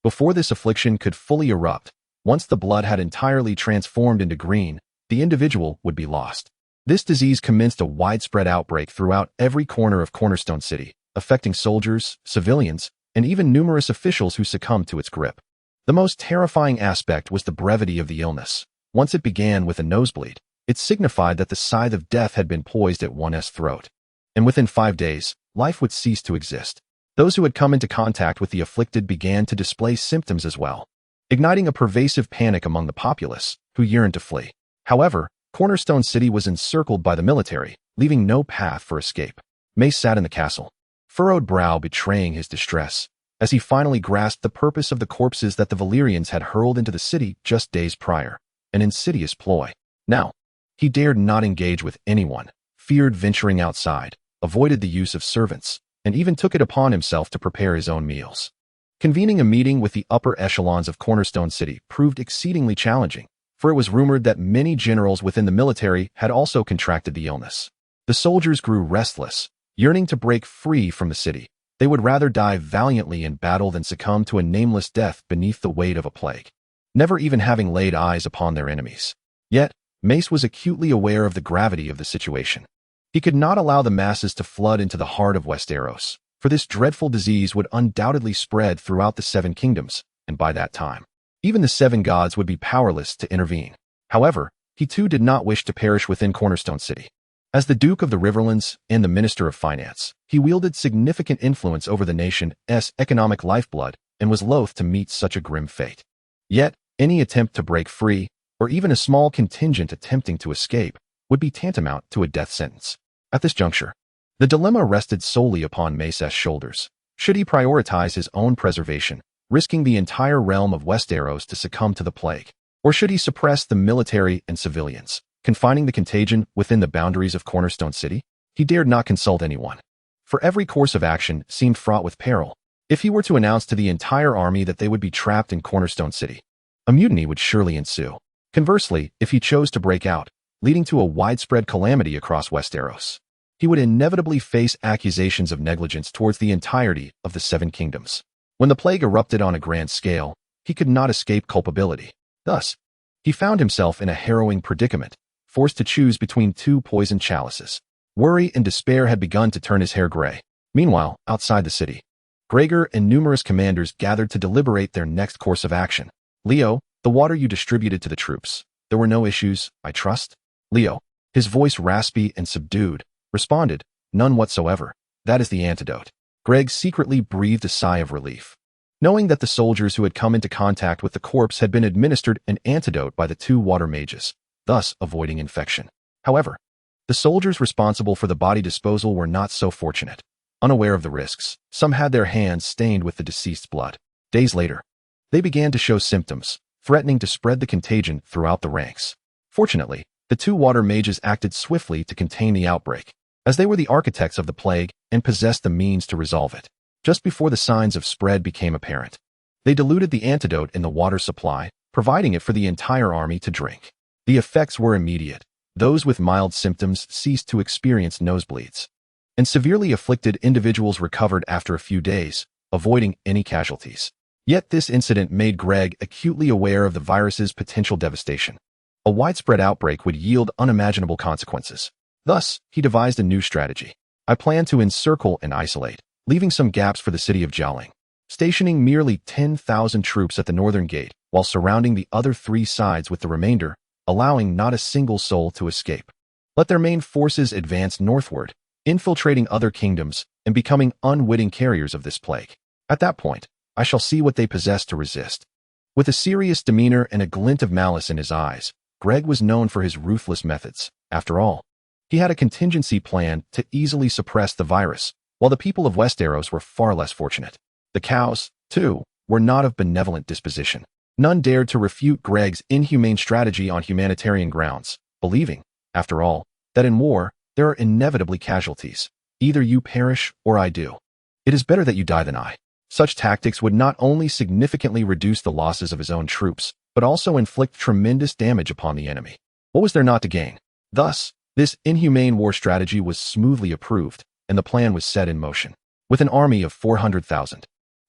before this affliction could fully erupt, once the blood had entirely transformed into green, the individual would be lost. This disease commenced a widespread outbreak throughout every corner of Cornerstone City, affecting soldiers, civilians, and even numerous officials who succumbed to its grip. The most terrifying aspect was the brevity of the illness. Once it began with a nosebleed, it signified that the scythe of death had been poised at one's throat. And within 5 days, life would cease to exist. Those who had come into contact with the afflicted began to display symptoms as well, igniting a pervasive panic among the populace, who yearned to flee. However, Cornerstone City was encircled by the military, leaving no path for escape. Mace sat in the castle, furrowed brow betraying his distress, as he finally grasped the purpose of the corpses that the Valyrians had hurled into the city just days prior. An insidious ploy. Now, he dared not engage with anyone, feared venturing outside, avoided the use of servants, and even took it upon himself to prepare his own meals. Convening a meeting with the upper echelons of Cornerstone City proved exceedingly challenging, for it was rumored that many generals within the military had also contracted the illness. The soldiers grew restless, yearning to break free from the city. They would rather die valiantly in battle than succumb to a nameless death beneath the weight of a plague, never even having laid eyes upon their enemies. Yet, Mace was acutely aware of the gravity of the situation. He could not allow the masses to flood into the heart of Westeros, for this dreadful disease would undoubtedly spread throughout the 7 kingdoms, and by that time, even the 7 gods would be powerless to intervene. However, he too did not wish to perish within Cornerstone City. As the Duke of the Riverlands and the Minister of Finance, he wielded significant influence over the nation's economic lifeblood and was loath to meet such a grim fate. Yet, any attempt to break free, or even a small contingent attempting to escape, would be tantamount to a death sentence. At this juncture, the dilemma rested solely upon Mace's shoulders. Should he prioritize his own preservation, risking the entire realm of Westeros to succumb to the plague? Or should he suppress the military and civilians, confining the contagion within the boundaries of Cornerstone City? He dared not consult anyone, for every course of action seemed fraught with peril. If he were to announce to the entire army that they would be trapped in Cornerstone City, a mutiny would surely ensue. Conversely, if he chose to break out, leading to a widespread calamity across Westeros, he would inevitably face accusations of negligence towards the entirety of the 7 kingdoms. When the plague erupted on a grand scale, he could not escape culpability. Thus, he found himself in a harrowing predicament, forced to choose between 2 poisoned chalices. Worry and despair had begun to turn his hair gray. Meanwhile, outside the city, Gregor and numerous commanders gathered to deliberate their next course of action. Leo, the water you distributed to the troops. There were no issues, I trust? Leo, his voice raspy and subdued, responded, none whatsoever. That is the antidote. Greg secretly breathed a sigh of relief, knowing that the soldiers who had come into contact with the corpse had been administered an antidote by the 2 water mages, thus avoiding infection. However, the soldiers responsible for the body disposal were not so fortunate. Unaware of the risks, some had their hands stained with the deceased's blood. Days later, they began to show symptoms, threatening to spread the contagion throughout the ranks. Fortunately, the 2 water mages acted swiftly to contain the outbreak, as they were the architects of the plague and possessed the means to resolve it. Just before the signs of spread became apparent, they diluted the antidote in the water supply, providing it for the entire army to drink. The effects were immediate. Those with mild symptoms ceased to experience nosebleeds, and severely afflicted individuals recovered after a few days, avoiding any casualties. Yet this incident made Greg acutely aware of the virus's potential devastation. A widespread outbreak would yield unimaginable consequences. Thus, he devised a new strategy. I plan to encircle and isolate, leaving some gaps for the city of Jialing, stationing merely 10,000 troops at the northern gate, while surrounding the other 3 sides with the remainder, allowing not a single soul to escape. Let their main forces advance northward, infiltrating other kingdoms and becoming unwitting carriers of this plague. At that point, I shall see what they possess to resist. With a serious demeanor and a glint of malice in his eyes, Greg was known for his ruthless methods. After all, he had a contingency plan to easily suppress the virus, while the people of Westeros were far less fortunate. The cows, too, were not of benevolent disposition. None dared to refute Greg's inhumane strategy on humanitarian grounds, believing, after all, that in war, there are inevitably casualties. Either you perish or I do. It is better that you die than I. Such tactics would not only significantly reduce the losses of his own troops, but also inflict tremendous damage upon the enemy. What was there not to gain? Thus, this inhumane war strategy was smoothly approved, and the plan was set in motion. With an army of 400,000,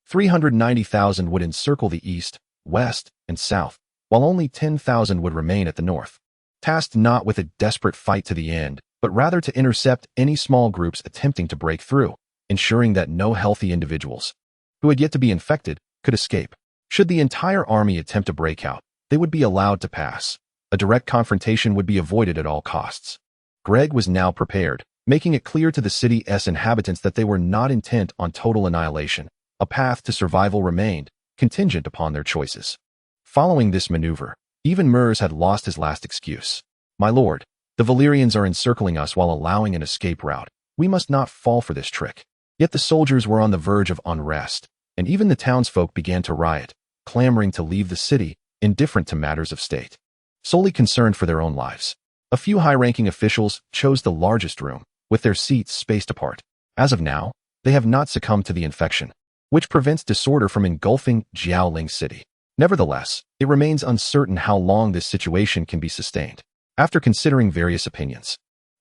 390,000 would encircle the east, west, and south, while only 10,000 would remain at the north. tasked not with a desperate fight to the end, but rather to intercept any small groups attempting to break through, ensuring that no healthy individuals who had yet to be infected could escape. Should the entire army attempt to break out, they would be allowed to pass. A direct confrontation would be avoided at all costs. Greg was now prepared, making it clear to the city's inhabitants that they were not intent on total annihilation. A path to survival remained, contingent upon their choices. Following this maneuver, even Murs had lost his last excuse. My lord, the Valyrians are encircling us while allowing an escape route. We must not fall for this trick. Yet the soldiers were on the verge of unrest, and even the townsfolk began to riot, clamoring to leave the city, indifferent to matters of state, solely concerned for their own lives. A few high-ranking officials chose the largest room, with their seats spaced apart. As of now, they have not succumbed to the infection, which prevents disorder from engulfing Jiaoling City. Nevertheless, it remains uncertain how long this situation can be sustained. After considering various opinions,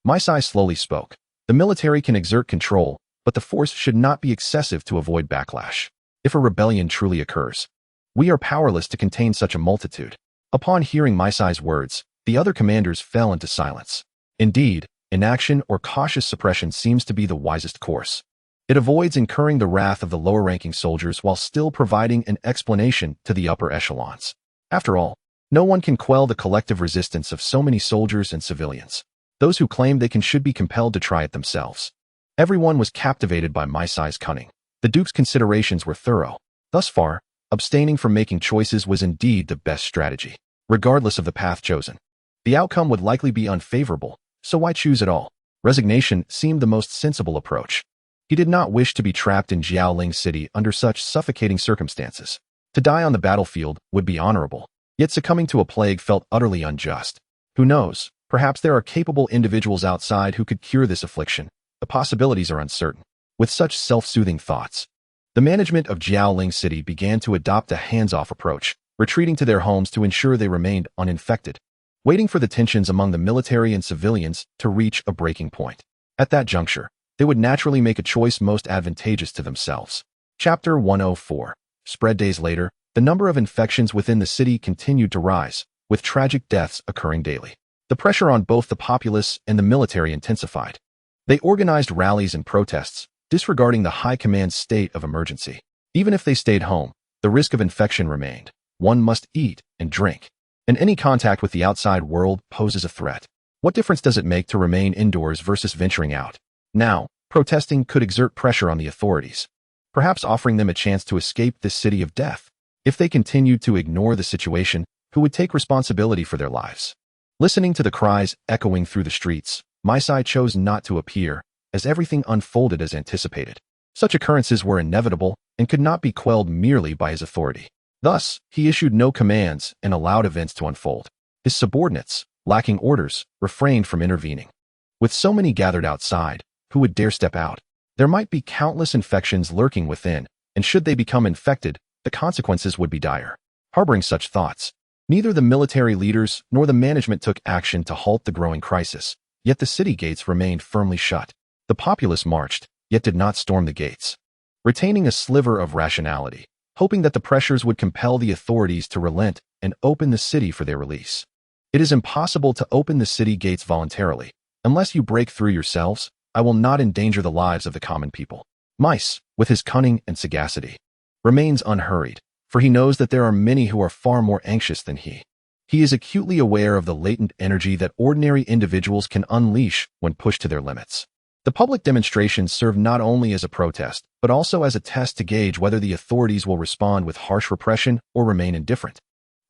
Maisai slowly spoke. The military can exert control, but the force should not be excessive to avoid backlash. If a rebellion truly occurs, we are powerless to contain such a multitude. Upon hearing Maisai's words, the other commanders fell into silence. Indeed, inaction or cautious suppression seems to be the wisest course. It avoids incurring the wrath of the lower-ranking soldiers while still providing an explanation to the upper echelons. After all, no one can quell the collective resistance of so many soldiers and civilians. Those who claim they can should be compelled to try it themselves. Everyone was captivated by Maisai's cunning. The Duke's considerations were thorough. Thus far, abstaining from making choices was indeed the best strategy. Regardless of the path chosen, the outcome would likely be unfavorable, so why choose at all? Resignation seemed the most sensible approach. He did not wish to be trapped in Jiaoling City under such suffocating circumstances. To die on the battlefield would be honorable, yet succumbing to a plague felt utterly unjust. Who knows, perhaps there are capable individuals outside who could cure this affliction. The possibilities are uncertain. With such self-soothing thoughts, the management of Jiaoling City began to adopt a hands-off approach, retreating to their homes to ensure they remained uninfected, waiting for the tensions among the military and civilians to reach a breaking point. At that juncture, they would naturally make a choice most advantageous to themselves. Chapter 104. Spread days later, the number of infections within the city continued to rise, with tragic deaths occurring daily. The pressure on both the populace and the military intensified. They organized rallies and protests, disregarding the high command's state of emergency. Even if they stayed home, the risk of infection remained. One must eat and drink, and any contact with the outside world poses a threat. What difference does it make to remain indoors versus venturing out? Now, protesting could exert pressure on the authorities, perhaps offering them a chance to escape this city of death. If they continued to ignore the situation, who would take responsibility for their lives? Listening to the cries echoing through the streets, Maisai chose not to appear, as everything unfolded as anticipated. Such occurrences were inevitable and could not be quelled merely by his authority. Thus, he issued no commands and allowed events to unfold. His subordinates, lacking orders, refrained from intervening. With so many gathered outside, who would dare step out? There might be countless infections lurking within, and should they become infected, the consequences would be dire. Harboring such thoughts, neither the military leaders nor the management took action to halt the growing crisis, yet the city gates remained firmly shut. The populace marched, yet did not storm the gates, retaining a sliver of rationality, hoping that the pressures would compel the authorities to relent and open the city for their release. It is impossible to open the city gates voluntarily. Unless you break through yourselves, I will not endanger the lives of the common people. Mice, with his cunning and sagacity, remains unhurried, for he knows that there are many who are far more anxious than he. He is acutely aware of the latent energy that ordinary individuals can unleash when pushed to their limits. The public demonstrations serve not only as a protest, but also as a test to gauge whether the authorities will respond with harsh repression or remain indifferent,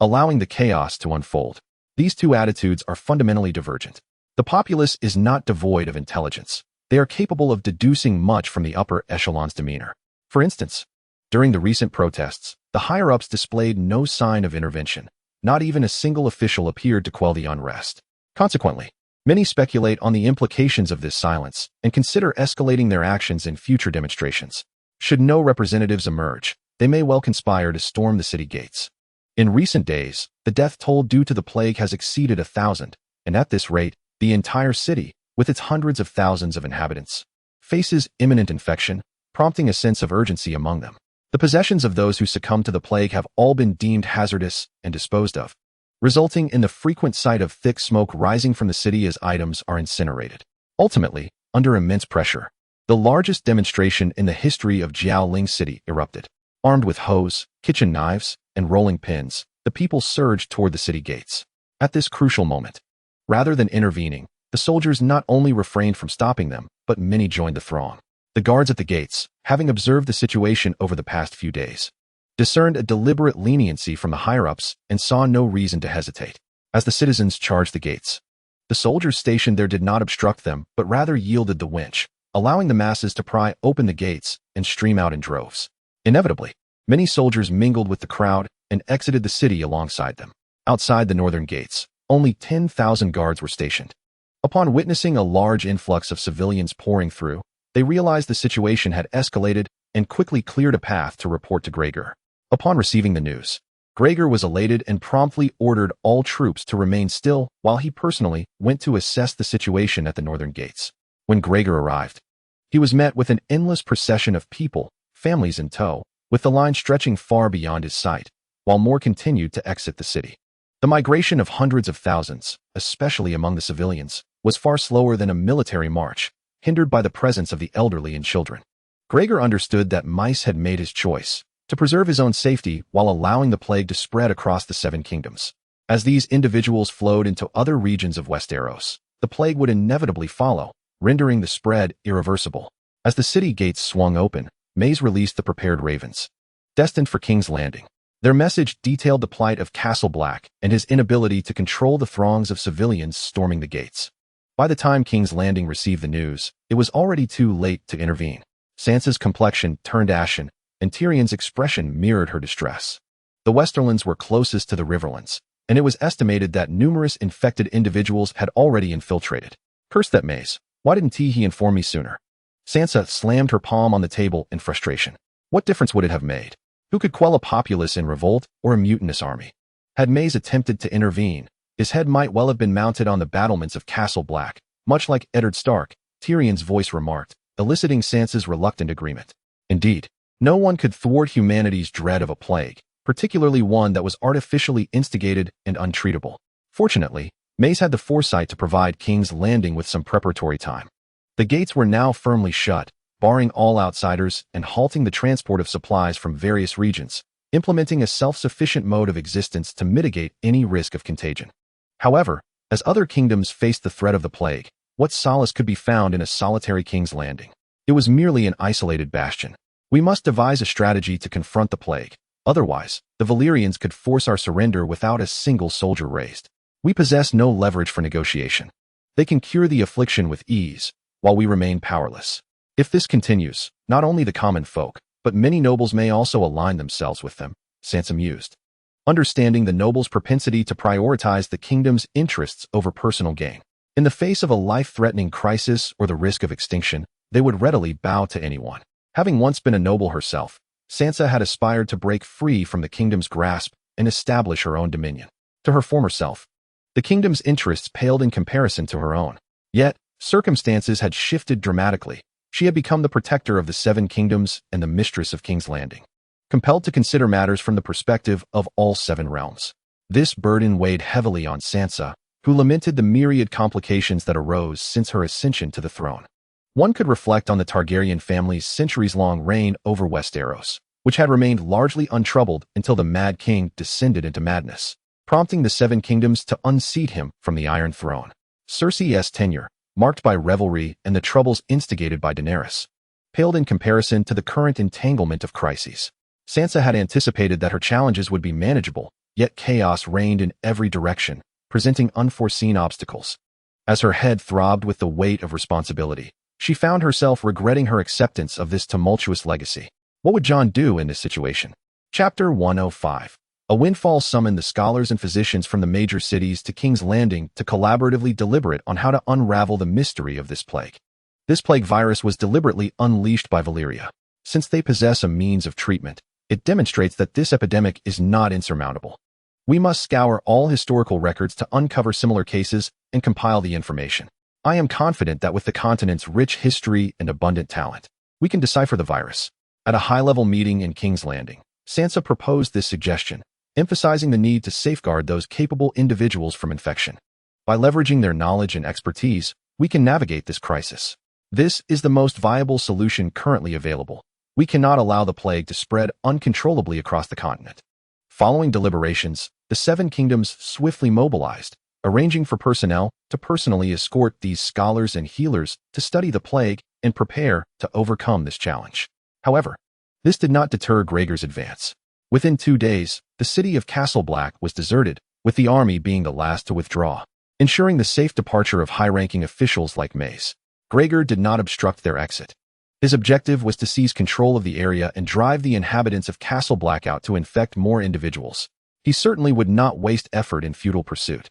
allowing the chaos to unfold. These two attitudes are fundamentally divergent. The populace is not devoid of intelligence. They are capable of deducing much from the upper echelon's demeanor. For instance, during the recent protests, the higher-ups displayed no sign of intervention. Not even a single official appeared to quell the unrest. Consequently, many speculate on the implications of this silence and consider escalating their actions in future demonstrations. Should no representatives emerge, they may well conspire to storm the city gates. In recent days, the death toll due to the plague has exceeded 1,000, and at this rate, the entire city, with its hundreds of thousands of inhabitants, faces imminent infection, prompting a sense of urgency among them. The possessions of those who succumbed to the plague have all been deemed hazardous and disposed of. resulting in the frequent sight of thick smoke rising from the city as items are incinerated. Ultimately, under immense pressure, the largest demonstration in the history of Jiaoling City erupted. Armed with hoes, kitchen knives, and rolling pins, the people surged toward the city gates. At this crucial moment, rather than intervening, the soldiers not only refrained from stopping them, but many joined the throng. The guards at the gates, having observed the situation over the past few days, discerned a deliberate leniency from the higher-ups and saw no reason to hesitate. As the citizens charged the gates, the soldiers stationed there did not obstruct them, but rather yielded the winch, allowing the masses to pry open the gates and stream out in droves. Inevitably, many soldiers mingled with the crowd and exited the city alongside them. Outside the northern gates, only 10,000 guards were stationed. Upon witnessing a large influx of civilians pouring through, they realized the situation had escalated and quickly cleared a path to report to Gregor. Upon receiving the news, Gregor was elated and promptly ordered all troops to remain still while he personally went to assess the situation at the northern gates. When Gregor arrived, he was met with an endless procession of people, families in tow, with the line stretching far beyond his sight, while more continued to exit the city. The migration of hundreds of thousands, especially among the civilians, was far slower than a military march, hindered by the presence of the elderly and children. Gregor understood that Mice had made his choice, to preserve his own safety while allowing the plague to spread across the Seven Kingdoms. As these individuals flowed into other regions of Westeros, the plague would inevitably follow, rendering the spread irreversible. As the city gates swung open, Mace released the prepared ravens, destined for King's Landing. Their message detailed the plight of Castle Black and his inability to control the throngs of civilians storming the gates. By the time King's Landing received the news, it was already too late to intervene. Sansa's complexion turned ashen, and Tyrion's expression mirrored her distress. The Westerlands were closest to the Riverlands, and it was estimated that numerous infected individuals had already infiltrated. Curse that Mace. Why didn't he inform me sooner? Sansa slammed her palm on the table in frustration. What difference would it have made? Who could quell a populace in revolt or a mutinous army? Had Mace attempted to intervene, his head might well have been mounted on the battlements of Castle Black, much like Eddard Stark, Tyrion's voice remarked, eliciting Sansa's reluctant agreement. Indeed, no one could thwart humanity's dread of a plague, particularly one that was artificially instigated and untreatable. Fortunately, Mace had the foresight to provide King's Landing with some preparatory time. The gates were now firmly shut, barring all outsiders and halting the transport of supplies from various regions, implementing a self-sufficient mode of existence to mitigate any risk of contagion. However, as other kingdoms faced the threat of the plague, what solace could be found in a solitary King's Landing? It was merely an isolated bastion. We must devise a strategy to confront the plague. Otherwise, the Valyrians could force our surrender without a single soldier raised. We possess no leverage for negotiation. They can cure the affliction with ease, while we remain powerless. If this continues, not only the common folk, but many nobles may also align themselves with them, Sansa mused. Understanding the nobles' propensity to prioritize the kingdom's interests over personal gain. In the face of a life-threatening crisis or the risk of extinction, they would readily bow to anyone. Having once been a noble herself, Sansa had aspired to break free from the kingdom's grasp and establish her own dominion. To her former self, the kingdom's interests paled in comparison to her own. Yet, circumstances had shifted dramatically. She had become the protector of the Seven Kingdoms and the mistress of King's Landing, compelled to consider matters from the perspective of all seven realms. This burden weighed heavily on Sansa, who lamented the myriad complications that arose since her ascension to the throne. One could reflect on the Targaryen family's centuries-long reign over Westeros, which had remained largely untroubled until the Mad King descended into madness, prompting the Seven Kingdoms to unseat him from the Iron Throne. Cersei's tenure, marked by revelry and the troubles instigated by Daenerys, paled in comparison to the current entanglement of crises. Sansa had anticipated that her challenges would be manageable, yet chaos reigned in every direction, presenting unforeseen obstacles. As her head throbbed with the weight of responsibility, she found herself regretting her acceptance of this tumultuous legacy. What would Jon do in this situation? Chapter 105. A windfall summoned the scholars and physicians from the major cities to King's Landing to collaboratively deliberate on how to unravel the mystery of this plague. This plague virus was deliberately unleashed by Valyria. Since they possess a means of treatment, it demonstrates that this epidemic is not insurmountable. We must scour all historical records to uncover similar cases and compile the information. I am confident that with the continent's rich history and abundant talent, we can decipher the virus. At a high-level meeting in King's Landing, Sansa proposed this suggestion, emphasizing the need to safeguard those capable individuals from infection. By leveraging their knowledge and expertise, we can navigate this crisis. This is the most viable solution currently available. We cannot allow the plague to spread uncontrollably across the continent. Following deliberations, the Seven Kingdoms swiftly mobilized, arranging for personnel to personally escort these scholars and healers to study the plague and prepare to overcome this challenge. However, this did not deter Gregor's advance. Within 2 days, the city of Castle Black was deserted, with the army being the last to withdraw, ensuring the safe departure of high-ranking officials like Mace. Gregor did not obstruct their exit. His objective was to seize control of the area and drive the inhabitants of Castle Black out to infect more individuals. He certainly would not waste effort in futile pursuit.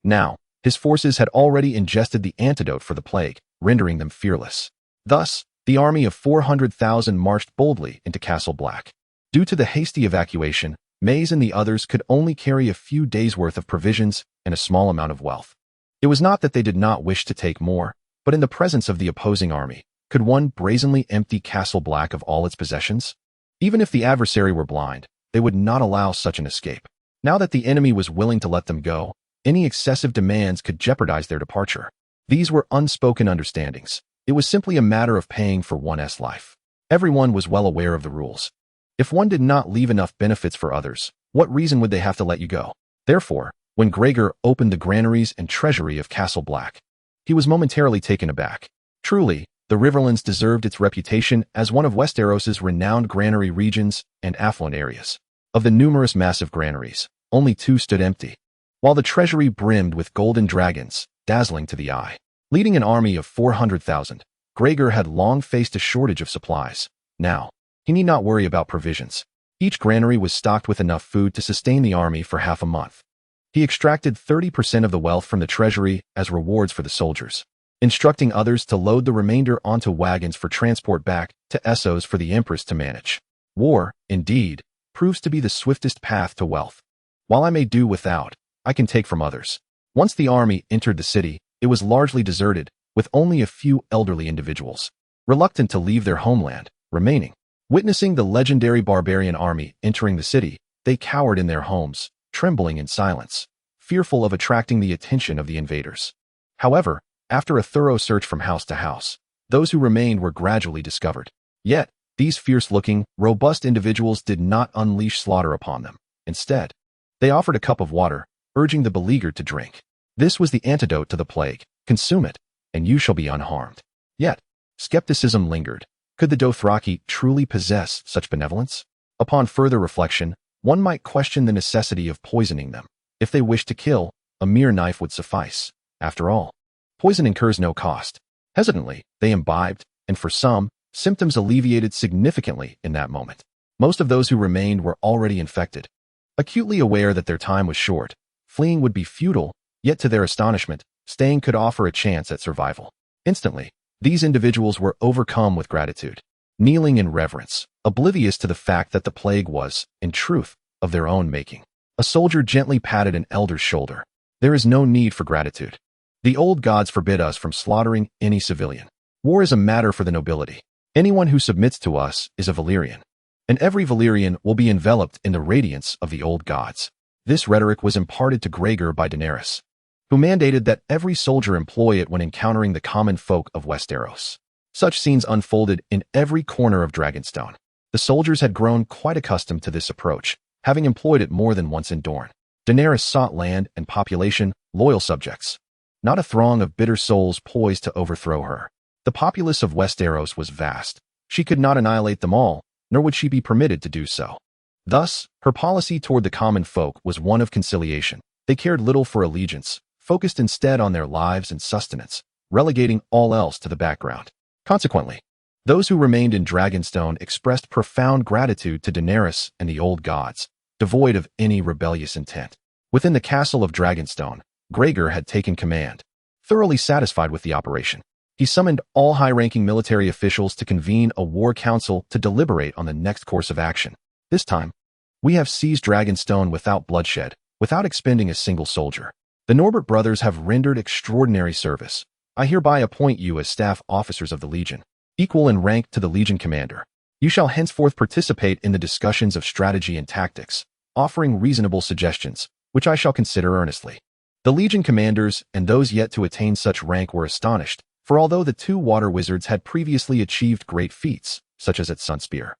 Now, his forces had already ingested the antidote for the plague, rendering them fearless. Thus, the army of 400,000 marched boldly into Castle Black. Due to the hasty evacuation, Maze and the others could only carry a few days' worth of provisions and a small amount of wealth. It was not that they did not wish to take more, but in the presence of the opposing army, could one brazenly empty Castle Black of all its possessions? Even if the adversary were blind, they would not allow such an escape. Now that the enemy was willing to let them go, any excessive demands could jeopardize their departure. These were unspoken understandings. It was simply a matter of paying for one's life. Everyone was well aware of the rules. If one did not leave enough benefits for others, what reason would they have to let you go? Therefore, when Gregor opened the granaries and treasury of Castle Black, he was momentarily taken aback. Truly, the Riverlands deserved its reputation as one of Westeros's renowned granary regions and affluent areas. Of the numerous massive granaries, only 2 stood empty, while the treasury brimmed with golden dragons, dazzling to the eye. Leading an army of 400,000, Gregor had long faced a shortage of supplies. Now, he need not worry about provisions. Each granary was stocked with enough food to sustain the army for half a month. He extracted 30% of the wealth from the treasury as rewards for the soldiers, instructing others to load the remainder onto wagons for transport back to Essos for the Empress to manage. War, indeed, proves to be the swiftest path to wealth. While I may do without, I can take from others. Once the army entered the city, it was largely deserted, with only a few elderly individuals, reluctant to leave their homeland, remaining. Witnessing the legendary barbarian army entering the city, they cowered in their homes, trembling in silence, fearful of attracting the attention of the invaders. However, after a thorough search from house to house, those who remained were gradually discovered. Yet, these fierce-looking, robust individuals did not unleash slaughter upon them. Instead, they offered a cup of water, urging the beleaguered to drink. This was the antidote to the plague. Consume it, and you shall be unharmed. Yet, skepticism lingered. Could the Dothraki truly possess such benevolence? Upon further reflection, one might question the necessity of poisoning them. If they wished to kill, a mere knife would suffice. After all, poison incurs no cost. Hesitantly, they imbibed, and for some, symptoms alleviated significantly in that moment. Most of those who remained were already infected. Acutely aware that their time was short, fleeing would be futile, yet to their astonishment, staying could offer a chance at survival. Instantly, these individuals were overcome with gratitude, kneeling in reverence, oblivious to the fact that the plague was, in truth, of their own making. A soldier gently patted an elder's shoulder. There is no need for gratitude. The old gods forbid us from slaughtering any civilian. War is a matter for the nobility. Anyone who submits to us is a Valyrian, and every Valyrian will be enveloped in the radiance of the old gods. This rhetoric was imparted to Gregor by Daenerys, who mandated that every soldier employ it when encountering the common folk of Westeros. Such scenes unfolded in every corner of Dragonstone. The soldiers had grown quite accustomed to this approach, having employed it more than once in Dorne. Daenerys sought land and population, loyal subjects, not a throng of bitter souls poised to overthrow her. The populace of Westeros was vast. She could not annihilate them all, nor would she be permitted to do so. Thus, her policy toward the common folk was one of conciliation. They cared little for allegiance, focused instead on their lives and sustenance, relegating all else to the background. Consequently, those who remained in Dragonstone expressed profound gratitude to Daenerys and the old gods, devoid of any rebellious intent. Within the castle of Dragonstone, Gregor had taken command. Thoroughly satisfied with the operation, he summoned all high-ranking military officials to convene a war council to deliberate on the next course of action. This time, we have seized Dragonstone without bloodshed, without expending a single soldier. The Norbert brothers have rendered extraordinary service. I hereby appoint you as staff officers of the Legion, equal in rank to the Legion commander. You shall henceforth participate in the discussions of strategy and tactics, offering reasonable suggestions, which I shall consider earnestly. The Legion commanders and those yet to attain such rank were astonished, for although the two water wizards had previously achieved great feats, such as at Sunspear,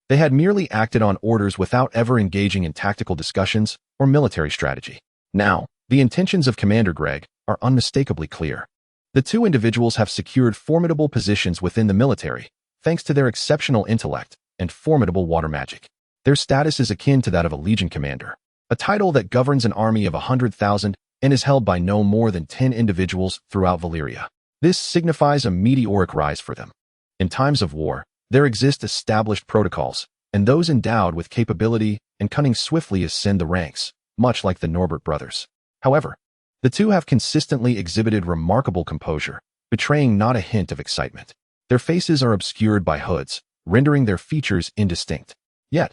they had merely acted on orders without ever engaging in tactical discussions or military strategy. Now, the intentions of Commander Greg are unmistakably clear. The two individuals have secured formidable positions within the military, thanks to their exceptional intellect and formidable water magic. Their status is akin to that of a Legion commander, a title that governs an army of 100,000 and is held by no more than 10 individuals throughout Valyria. This signifies a meteoric rise for them. In times of war, there exist established protocols, and those endowed with capability and cunning swiftly ascend the ranks, much like the Norbert brothers. However, the two have consistently exhibited remarkable composure, betraying not a hint of excitement. Their faces are obscured by hoods, rendering their features indistinct. Yet,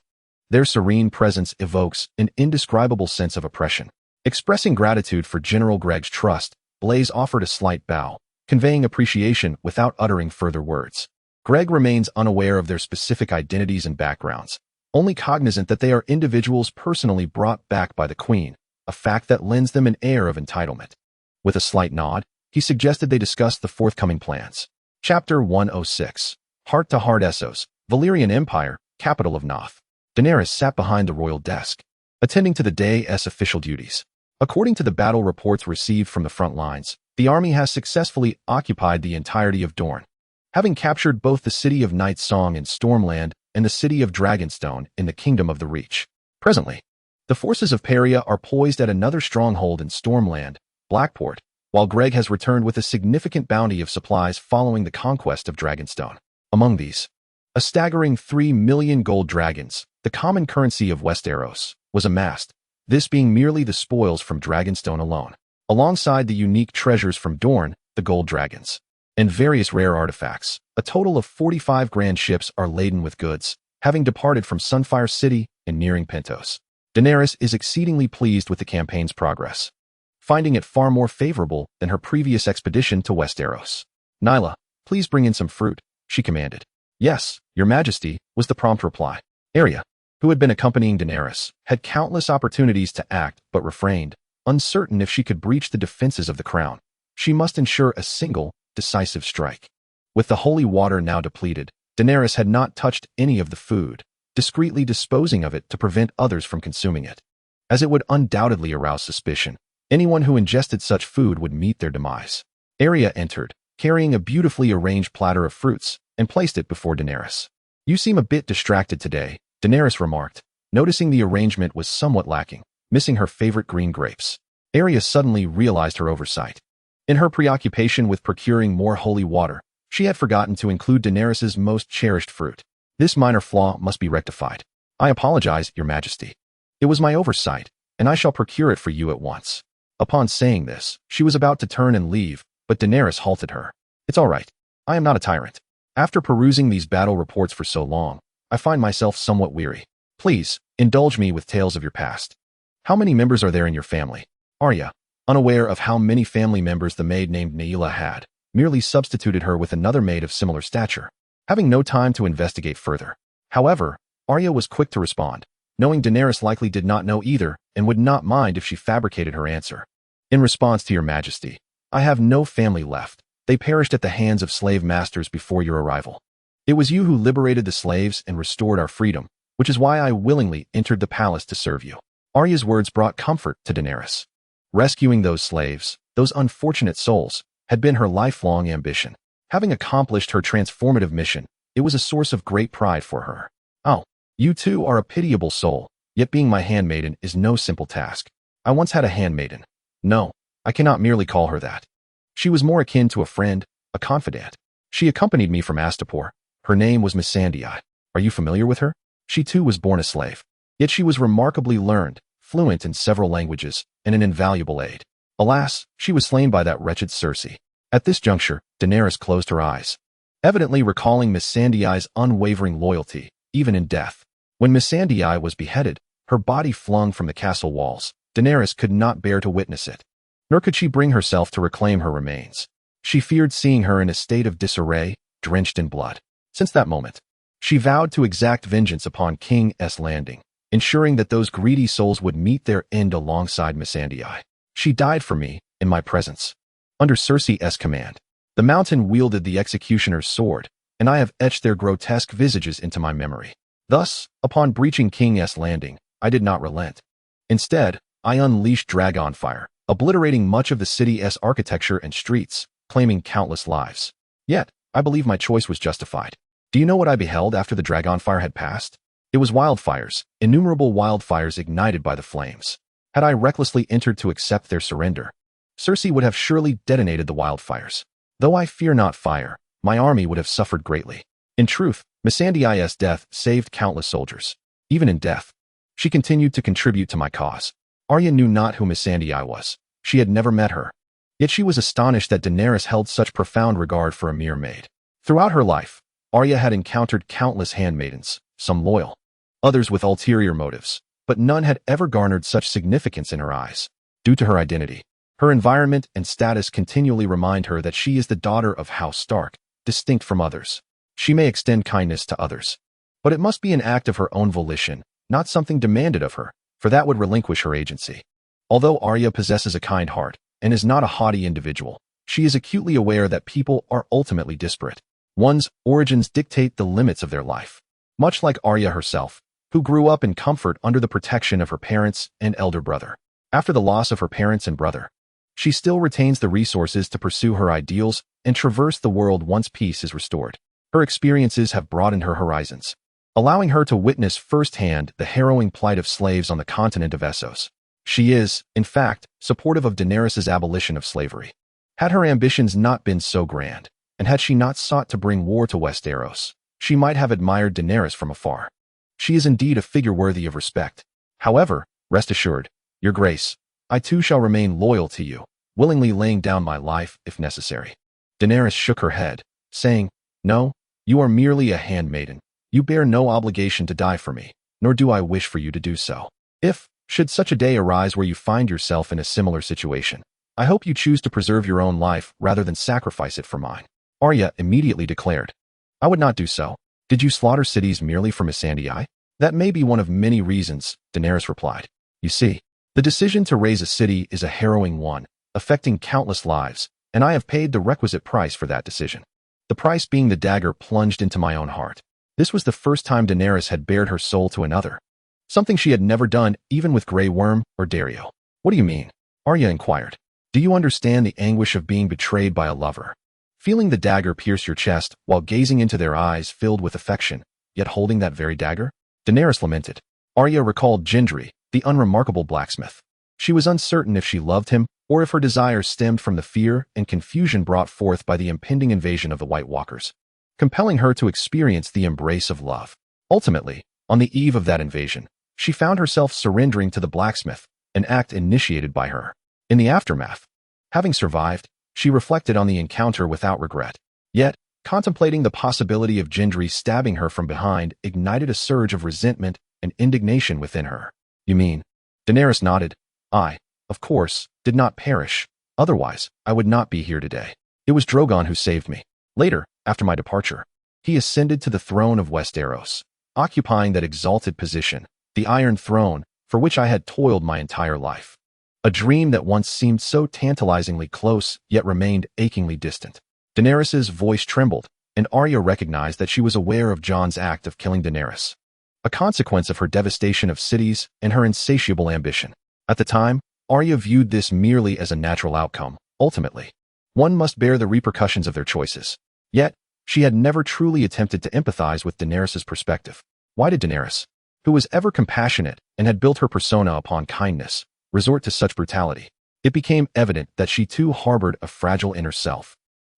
their serene presence evokes an indescribable sense of oppression. Expressing gratitude for General Greg's trust, Blaze offered a slight bow, conveying appreciation without uttering further words. Greg remains unaware of their specific identities and backgrounds, only cognizant that they are individuals personally brought back by the Queen, a fact that lends them an air of entitlement. With a slight nod, he suggested they discuss the forthcoming plans. Chapter 106. Heart to Heart Essos, Valyrian Empire, capital of Noth. Daenerys sat behind the royal desk, attending to the day's official duties. According to the battle reports received from the front lines, the army has successfully occupied the entirety of Dorne, having captured both the city of Night Song in Stormland and the city of Dragonstone in the Kingdom of the Reach. Presently, the forces of Peria are poised at another stronghold in Stormland, Blackport, while Greg has returned with a significant bounty of supplies following the conquest of Dragonstone. Among these, a staggering 3 million gold dragons, the common currency of Westeros, was amassed, this being merely the spoils from Dragonstone alone, alongside the unique treasures from Dorne, the gold dragons, and various rare artifacts. A total of 45 grand ships are laden with goods, having departed from Sunfire City and nearing Pentos. Daenerys is exceedingly pleased with the campaign's progress, finding it far more favorable than her previous expedition to Westeros. "Nyla, please bring in some fruit," she commanded. "Yes, Your Majesty," was the prompt reply. Arya, who had been accompanying Daenerys, had countless opportunities to act but refrained, uncertain if she could breach the defenses of the crown. She must ensure a single, decisive strike. With the holy water now depleted, Daenerys had not touched any of the food, discreetly disposing of it to prevent others from consuming it, as it would undoubtedly arouse suspicion. Anyone who ingested such food would meet their demise. Arya entered, carrying a beautifully arranged platter of fruits, and placed it before Daenerys. "You seem a bit distracted today," Daenerys remarked, noticing the arrangement was somewhat lacking, missing her favorite green grapes. Arya suddenly realized her oversight. In her preoccupation with procuring more holy water, she had forgotten to include Daenerys's most cherished fruit. This minor flaw must be rectified. "I apologize, Your Majesty. It was my oversight, and I shall procure it for you at once." Upon saying this, she was about to turn and leave, but Daenerys halted her. "It's all right. I am not a tyrant. After perusing these battle reports for so long, I find myself somewhat weary. Please, indulge me with tales of your past. How many members are there in your family?" Arya, unaware of how many family members the maid named Naila had, merely substituted her with another maid of similar stature, having no time to investigate further. However, Arya was quick to respond, knowing Daenerys likely did not know either and would not mind if she fabricated her answer. "In response to Your Majesty, I have no family left. They perished at the hands of slave masters before your arrival. It was you who liberated the slaves and restored our freedom, which is why I willingly entered the palace to serve you." Arya's words brought comfort to Daenerys. Rescuing those slaves, those unfortunate souls, had been her lifelong ambition. Having accomplished her transformative mission, it was a source of great pride for her. "Oh, you too are a pitiable soul, yet being my handmaiden is no simple task. I once had a handmaiden. No, I cannot merely call her that. She was more akin to a friend, a confidant. She accompanied me from Astapor. Her name was Missandei. Are you familiar with her? She too was born a slave. Yet she was remarkably learned, fluent in several languages, and an invaluable aid. Alas, she was slain by that wretched Cersei." At this juncture, Daenerys closed her eyes, evidently recalling Missandei's unwavering loyalty, even in death. When Missandei was beheaded, her body flung from the castle walls, Daenerys could not bear to witness it. Nor could she bring herself to reclaim her remains. She feared seeing her in a state of disarray, drenched in blood. Since that moment, she vowed to exact vengeance upon King's Landing, ensuring that those greedy souls would meet their end alongside Missandei. She died for me, in my presence. Under Cersei's command, the mountain wielded the executioner's sword, and I have etched their grotesque visages into my memory. Thus, upon breaching King's Landing, I did not relent. Instead, I unleashed dragon fire, obliterating much of the city's architecture and streets, claiming countless lives. Yet, I believe my choice was justified. Do you know what I beheld after the dragon fire had passed? It was wildfires, innumerable wildfires ignited by the flames. Had I recklessly entered to accept their surrender, Cersei would have surely detonated the wildfires. Though I fear not fire, my army would have suffered greatly. In truth, Missandei's death saved countless soldiers. Even in death, she continued to contribute to my cause. Arya knew not who Missandei was. She had never met her. Yet she was astonished that Daenerys held such profound regard for a mere maid. Throughout her life, Arya had encountered countless handmaidens, some loyal, others with ulterior motives, but none had ever garnered such significance in her eyes. Due to her identity, her environment and status continually remind her that she is the daughter of House Stark, distinct from others. She may extend kindness to others, but it must be an act of her own volition, not something demanded of her, for that would relinquish her agency. Although Arya possesses a kind heart and is not a haughty individual, she is acutely aware that people are ultimately disparate. One's origins dictate the limits of their life. Much like Arya herself, who grew up in comfort under the protection of her parents and elder brother. After the loss of her parents and brother, she still retains the resources to pursue her ideals and traverse the world once peace is restored. Her experiences have broadened her horizons, allowing her to witness firsthand the harrowing plight of slaves on the continent of Essos. She is, in fact, supportive of Daenerys' abolition of slavery. Had her ambitions not been so grand, and had she not sought to bring war to Westeros, she might have admired Daenerys from afar. She is indeed a figure worthy of respect. However, rest assured, Your Grace, I too shall remain loyal to you, willingly laying down my life if necessary. Daenerys shook her head, saying, No, you are merely a handmaiden. You bear no obligation to die for me, nor do I wish for you to do so. If, should such a day arise where you find yourself in a similar situation, I hope you choose to preserve your own life rather than sacrifice it for mine. Arya immediately declared, I would not do so. Did you slaughter cities merely for Missandei? That may be one of many reasons, Daenerys replied. You see, the decision to raise a city is a harrowing one, affecting countless lives, and I have paid the requisite price for that decision. The price being the dagger plunged into my own heart. This was the first time Daenerys had bared her soul to another, something she had never done even with Grey Worm or Dario. What do you mean? Arya inquired. Do you understand the anguish of being betrayed by a lover? Feeling the dagger pierce your chest while gazing into their eyes filled with affection, yet holding that very dagger? Daenerys lamented. Arya recalled Gendry, the unremarkable blacksmith. She was uncertain if she loved him or if her desire stemmed from the fear and confusion brought forth by the impending invasion of the White Walkers, compelling her to experience the embrace of love. Ultimately, on the eve of that invasion, she found herself surrendering to the blacksmith, an act initiated by her. In the aftermath, having survived, she reflected on the encounter without regret. Yet, contemplating the possibility of Gendry stabbing her from behind ignited a surge of resentment and indignation within her. You mean? Daenerys nodded. I, of course, did not perish. Otherwise, I would not be here today. It was Drogon who saved me. Later, after my departure, he ascended to the throne of Westeros, occupying that exalted position, the Iron Throne, for which I had toiled my entire life. A dream that once seemed so tantalizingly close, yet remained achingly distant. Daenerys' voice trembled, and Arya recognized that she was aware of Jon's act of killing Daenerys, a consequence of her devastation of cities and her insatiable ambition. At the time, Arya viewed this merely as a natural outcome. Ultimately, one must bear the repercussions of their choices. Yet, she had never truly attempted to empathize with Daenerys' perspective. Why did Daenerys, who was ever compassionate and had built her persona upon kindness, resort to such brutality? It became evident that she too harbored a fragile inner self.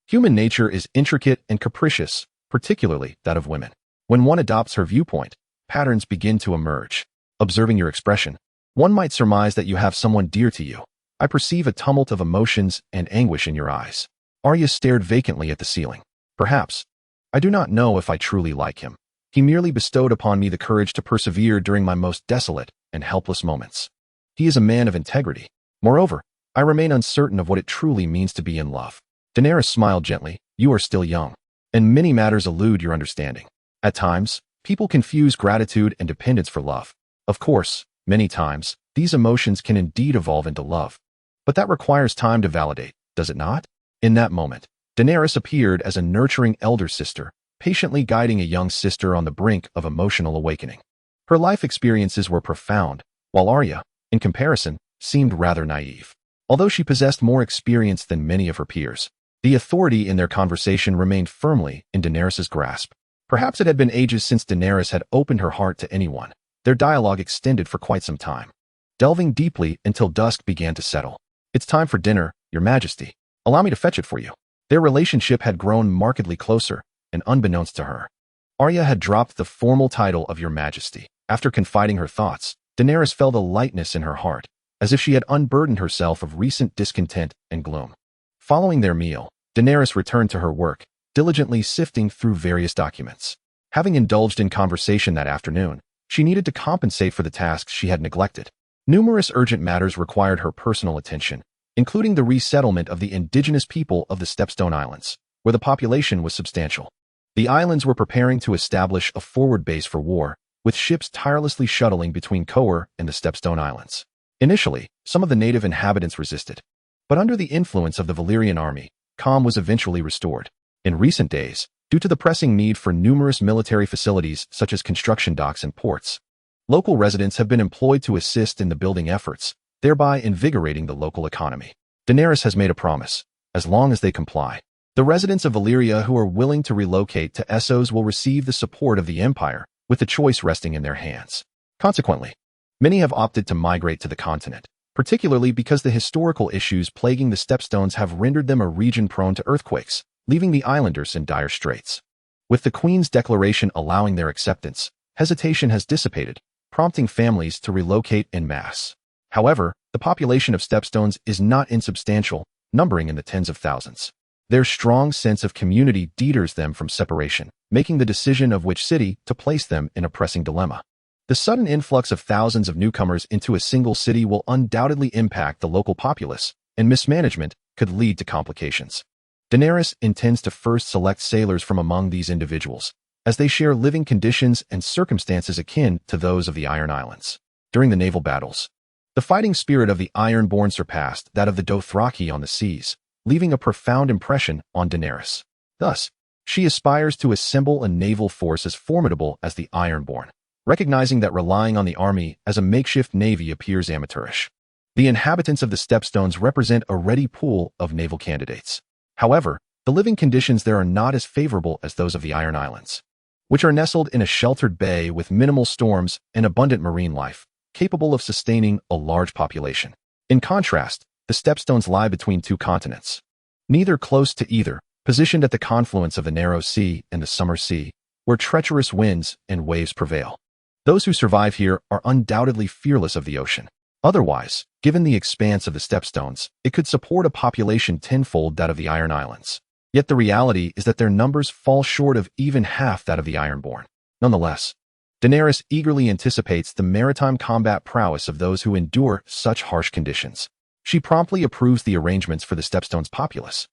Human nature is intricate and capricious, particularly that of women. When one adopts her viewpoint, patterns begin to emerge. Observing your expression, one might surmise that you have someone dear to you. I perceive a tumult of emotions and anguish in your eyes. Arya stared vacantly at the ceiling. Perhaps. I do not know if I truly like him. He merely bestowed upon me the courage to persevere during my most desolate and helpless moments. He is a man of integrity. Moreover, I remain uncertain of what it truly means to be in love. Daenerys smiled gently. You are still young, and many matters elude your understanding. At times, people confuse gratitude and dependence for love. Of course, many times, these emotions can indeed evolve into love. But that requires time to validate, does it not? In that moment, Daenerys appeared as a nurturing elder sister, patiently guiding a young sister on the brink of emotional awakening. Her life experiences were profound, while Arya, in comparison, seemed rather naive. Although she possessed more experience than many of her peers, the authority in their conversation remained firmly in Daenerys' grasp. Perhaps it had been ages since Daenerys had opened her heart to anyone. Their dialogue extended for quite some time, delving deeply until dusk began to settle. "It's time for dinner, Your Majesty. Allow me to fetch it for you." Their relationship had grown markedly closer, and unbeknownst to her, Arya had dropped the formal title of Your Majesty. After confiding her thoughts, Daenerys felt a lightness in her heart, as if she had unburdened herself of recent discontent and gloom. Following their meal, Daenerys returned to her work, diligently sifting through various documents. Having indulged in conversation that afternoon, she needed to compensate for the tasks she had neglected. Numerous urgent matters required her personal attention, including the resettlement of the indigenous people of the Stepstone Islands, where the population was substantial. The islands were preparing to establish a forward base for war, with ships tirelessly shuttling between Coer and the Stepstone Islands. Initially, some of the native inhabitants resisted, but under the influence of the Valyrian army, calm was eventually restored. In recent days, due to the pressing need for numerous military facilities such as construction docks and ports, local residents have been employed to assist in the building efforts, thereby invigorating the local economy. Daenerys has made a promise: as long as they comply, the residents of Valyria who are willing to relocate to Essos will receive the support of the Empire, with the choice resting in their hands. Consequently, many have opted to migrate to the continent, particularly because the historical issues plaguing the Stepstones have rendered them a region prone to earthquakes, leaving the islanders in dire straits. With the Queen's declaration allowing their acceptance, hesitation has dissipated, prompting families to relocate en masse. However, the population of Stepstones is not insubstantial, numbering in the tens of thousands. Their strong sense of community deters them from separation, making the decision of which city to place them in a pressing dilemma. The sudden influx of thousands of newcomers into a single city will undoubtedly impact the local populace, and mismanagement could lead to complications. Daenerys intends to first select sailors from among these individuals, as they share living conditions and circumstances akin to those of the Iron Islands. During the naval battles, the fighting spirit of the Ironborn surpassed that of the Dothraki on the seas, leaving a profound impression on Daenerys. Thus, she aspires to assemble a naval force as formidable as the Ironborn, recognizing that relying on the army as a makeshift navy appears amateurish. The inhabitants of the Stepstones represent a ready pool of naval candidates. However, the living conditions there are not as favorable as those of the Iron Islands, which are nestled in a sheltered bay with minimal storms and abundant marine life, capable of sustaining a large population. In contrast, the Stepstones lie between two continents, neither close to either, positioned at the confluence of the Narrow Sea and the Summer Sea, where treacherous winds and waves prevail. Those who survive here are undoubtedly fearless of the ocean. Otherwise, given the expanse of the Stepstones, it could support a population tenfold that of the Iron Islands. Yet the reality is that their numbers fall short of even half that of the Ironborn. Nonetheless, Daenerys eagerly anticipates the maritime combat prowess of those who endure such harsh conditions. She promptly approves the arrangements for the Stepstones' populace,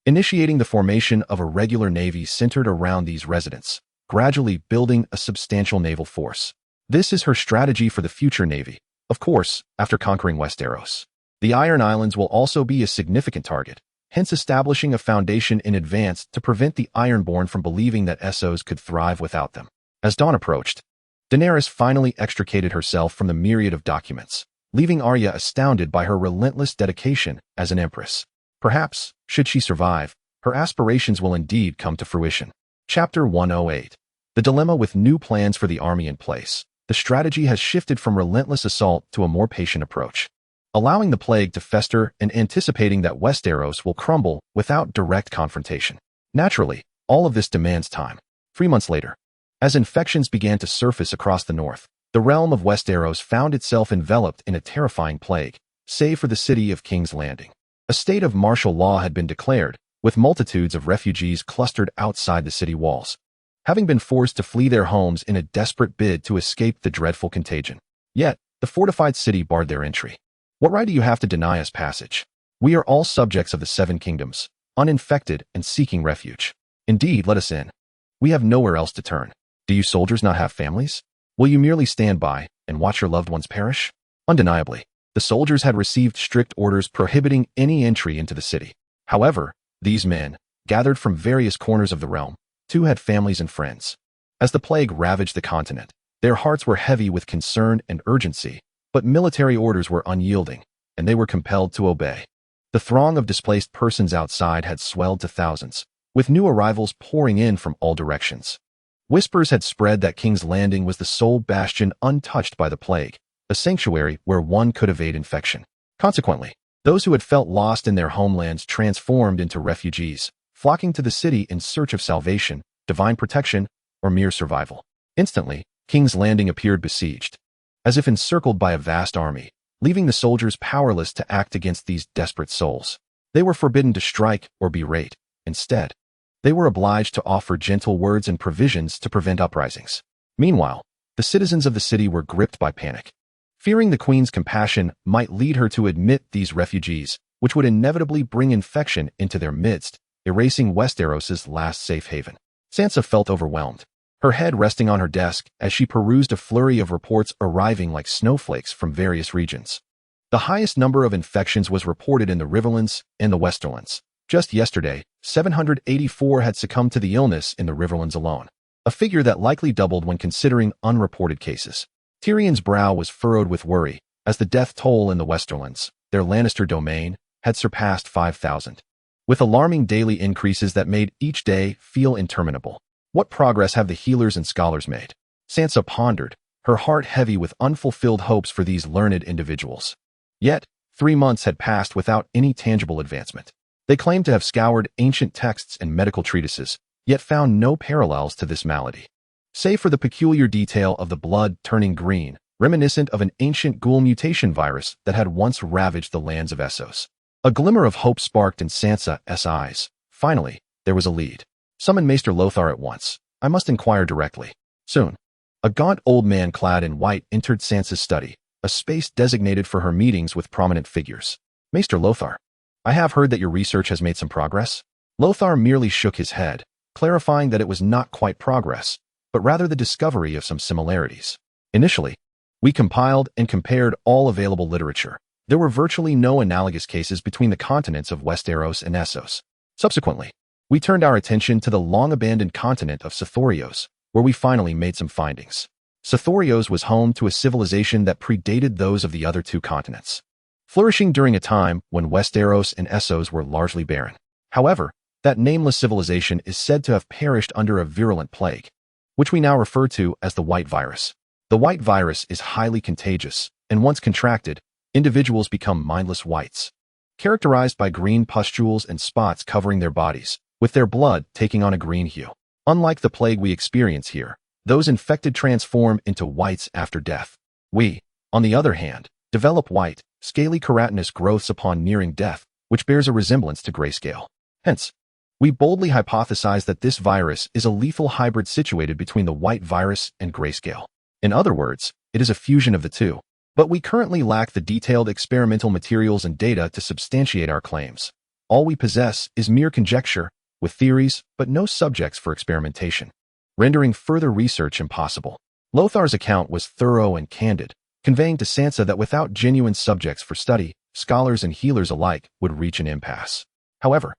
initiating the formation of a regular navy centered around these residents, gradually building a substantial naval force. This is her strategy for the future navy. Of course, after conquering Westeros, the Iron Islands will also be a significant target, hence establishing a foundation in advance to prevent the Ironborn from believing that Essos could thrive without them. As dawn approached, Daenerys finally extricated herself from the myriad of documents, leaving Arya astounded by her relentless dedication as an empress. Perhaps, should she survive, her aspirations will indeed come to fruition. Chapter 108. The dilemma with new plans for the army in place. The strategy has shifted from relentless assault to a more patient approach, allowing the plague to fester and anticipating that Westeros will crumble without direct confrontation. Naturally, all of this demands time. 3 months later, as infections began to surface across the north, the realm of Westeros found itself enveloped in a terrifying plague, save for the city of King's Landing. A state of martial law had been declared, with multitudes of refugees clustered outside the city walls, having been forced to flee their homes in a desperate bid to escape the dreadful contagion. Yet, the fortified city barred their entry. What right do you have to deny us passage? We are all subjects of the Seven Kingdoms, uninfected and seeking refuge. Indeed, let us in. We have nowhere else to turn. Do you soldiers not have families? Will you merely stand by and watch your loved ones perish? Undeniably, the soldiers had received strict orders prohibiting any entry into the city. However, these men, gathered from various corners of the realm, too had families and friends. As the plague ravaged the continent, their hearts were heavy with concern and urgency, but military orders were unyielding, and they were compelled to obey. The throng of displaced persons outside had swelled to thousands, with new arrivals pouring in from all directions. Whispers had spread that King's Landing was the sole bastion untouched by the plague, a sanctuary where one could evade infection. Consequently, those who had felt lost in their homelands transformed into refugees, flocking to the city in search of salvation, divine protection, or mere survival. Instantly, King's Landing appeared besieged, as if encircled by a vast army, leaving the soldiers powerless to act against these desperate souls. They were forbidden to strike or berate. Instead, they were obliged to offer gentle words and provisions to prevent uprisings. Meanwhile, the citizens of the city were gripped by panic. Fearing the queen's compassion might lead her to admit these refugees, which would inevitably bring infection into their midst, erasing Westeros' last safe haven. Sansa felt overwhelmed, her head resting on her desk as she perused a flurry of reports arriving like snowflakes from various regions. The highest number of infections was reported in the Riverlands and the Westerlands. Just yesterday, 784 had succumbed to the illness in the Riverlands alone, a figure that likely doubled when considering unreported cases. Tyrion's brow was furrowed with worry, as the death toll in the Westerlands, their Lannister domain, had surpassed 5,000. With alarming daily increases that made each day feel interminable. What progress have the healers and scholars made? Sansa pondered, her heart heavy with unfulfilled hopes for these learned individuals. Yet, 3 months had passed without any tangible advancement. They claimed to have scoured ancient texts and medical treatises, yet found no parallels to this malady. Save for the peculiar detail of the blood turning green, reminiscent of an ancient ghoul mutation virus that had once ravaged the lands of Essos. A glimmer of hope sparked in Sansa's eyes. Finally, there was a lead. Summon Maester Lothar at once. I must inquire directly. Soon. A gaunt old man clad in white entered Sansa's study, a space designated for her meetings with prominent figures. Maester Lothar, I have heard that your research has made some progress. Lothar merely shook his head, clarifying that it was not quite progress, but rather the discovery of some similarities. Initially, we compiled and compared all available literature. There were virtually no analogous cases between the continents of Westeros and Essos. Subsequently, we turned our attention to the long-abandoned continent of Sithorios, where we finally made some findings. Sithorios was home to a civilization that predated those of the other 2 continents, flourishing during a time when Westeros and Essos were largely barren. However, that nameless civilization is said to have perished under a virulent plague, which we now refer to as the wight virus. The wight virus is highly contagious, and once contracted, individuals become mindless wights, characterized by green pustules and spots covering their bodies, with their blood taking on a green hue. Unlike the plague we experience here, those infected transform into wights after death. We, on the other hand, develop white, scaly keratinous growths upon nearing death, which bears a resemblance to grayscale. Hence, we boldly hypothesize that this virus is a lethal hybrid situated between the wight virus and grayscale. In other words, it is a fusion of the two. But we currently lack the detailed experimental materials and data to substantiate our claims. All we possess is mere conjecture, with theories, but no subjects for experimentation, rendering further research impossible. Lothar's account was thorough and candid, conveying to Sansa that without genuine subjects for study, scholars and healers alike would reach an impasse. However,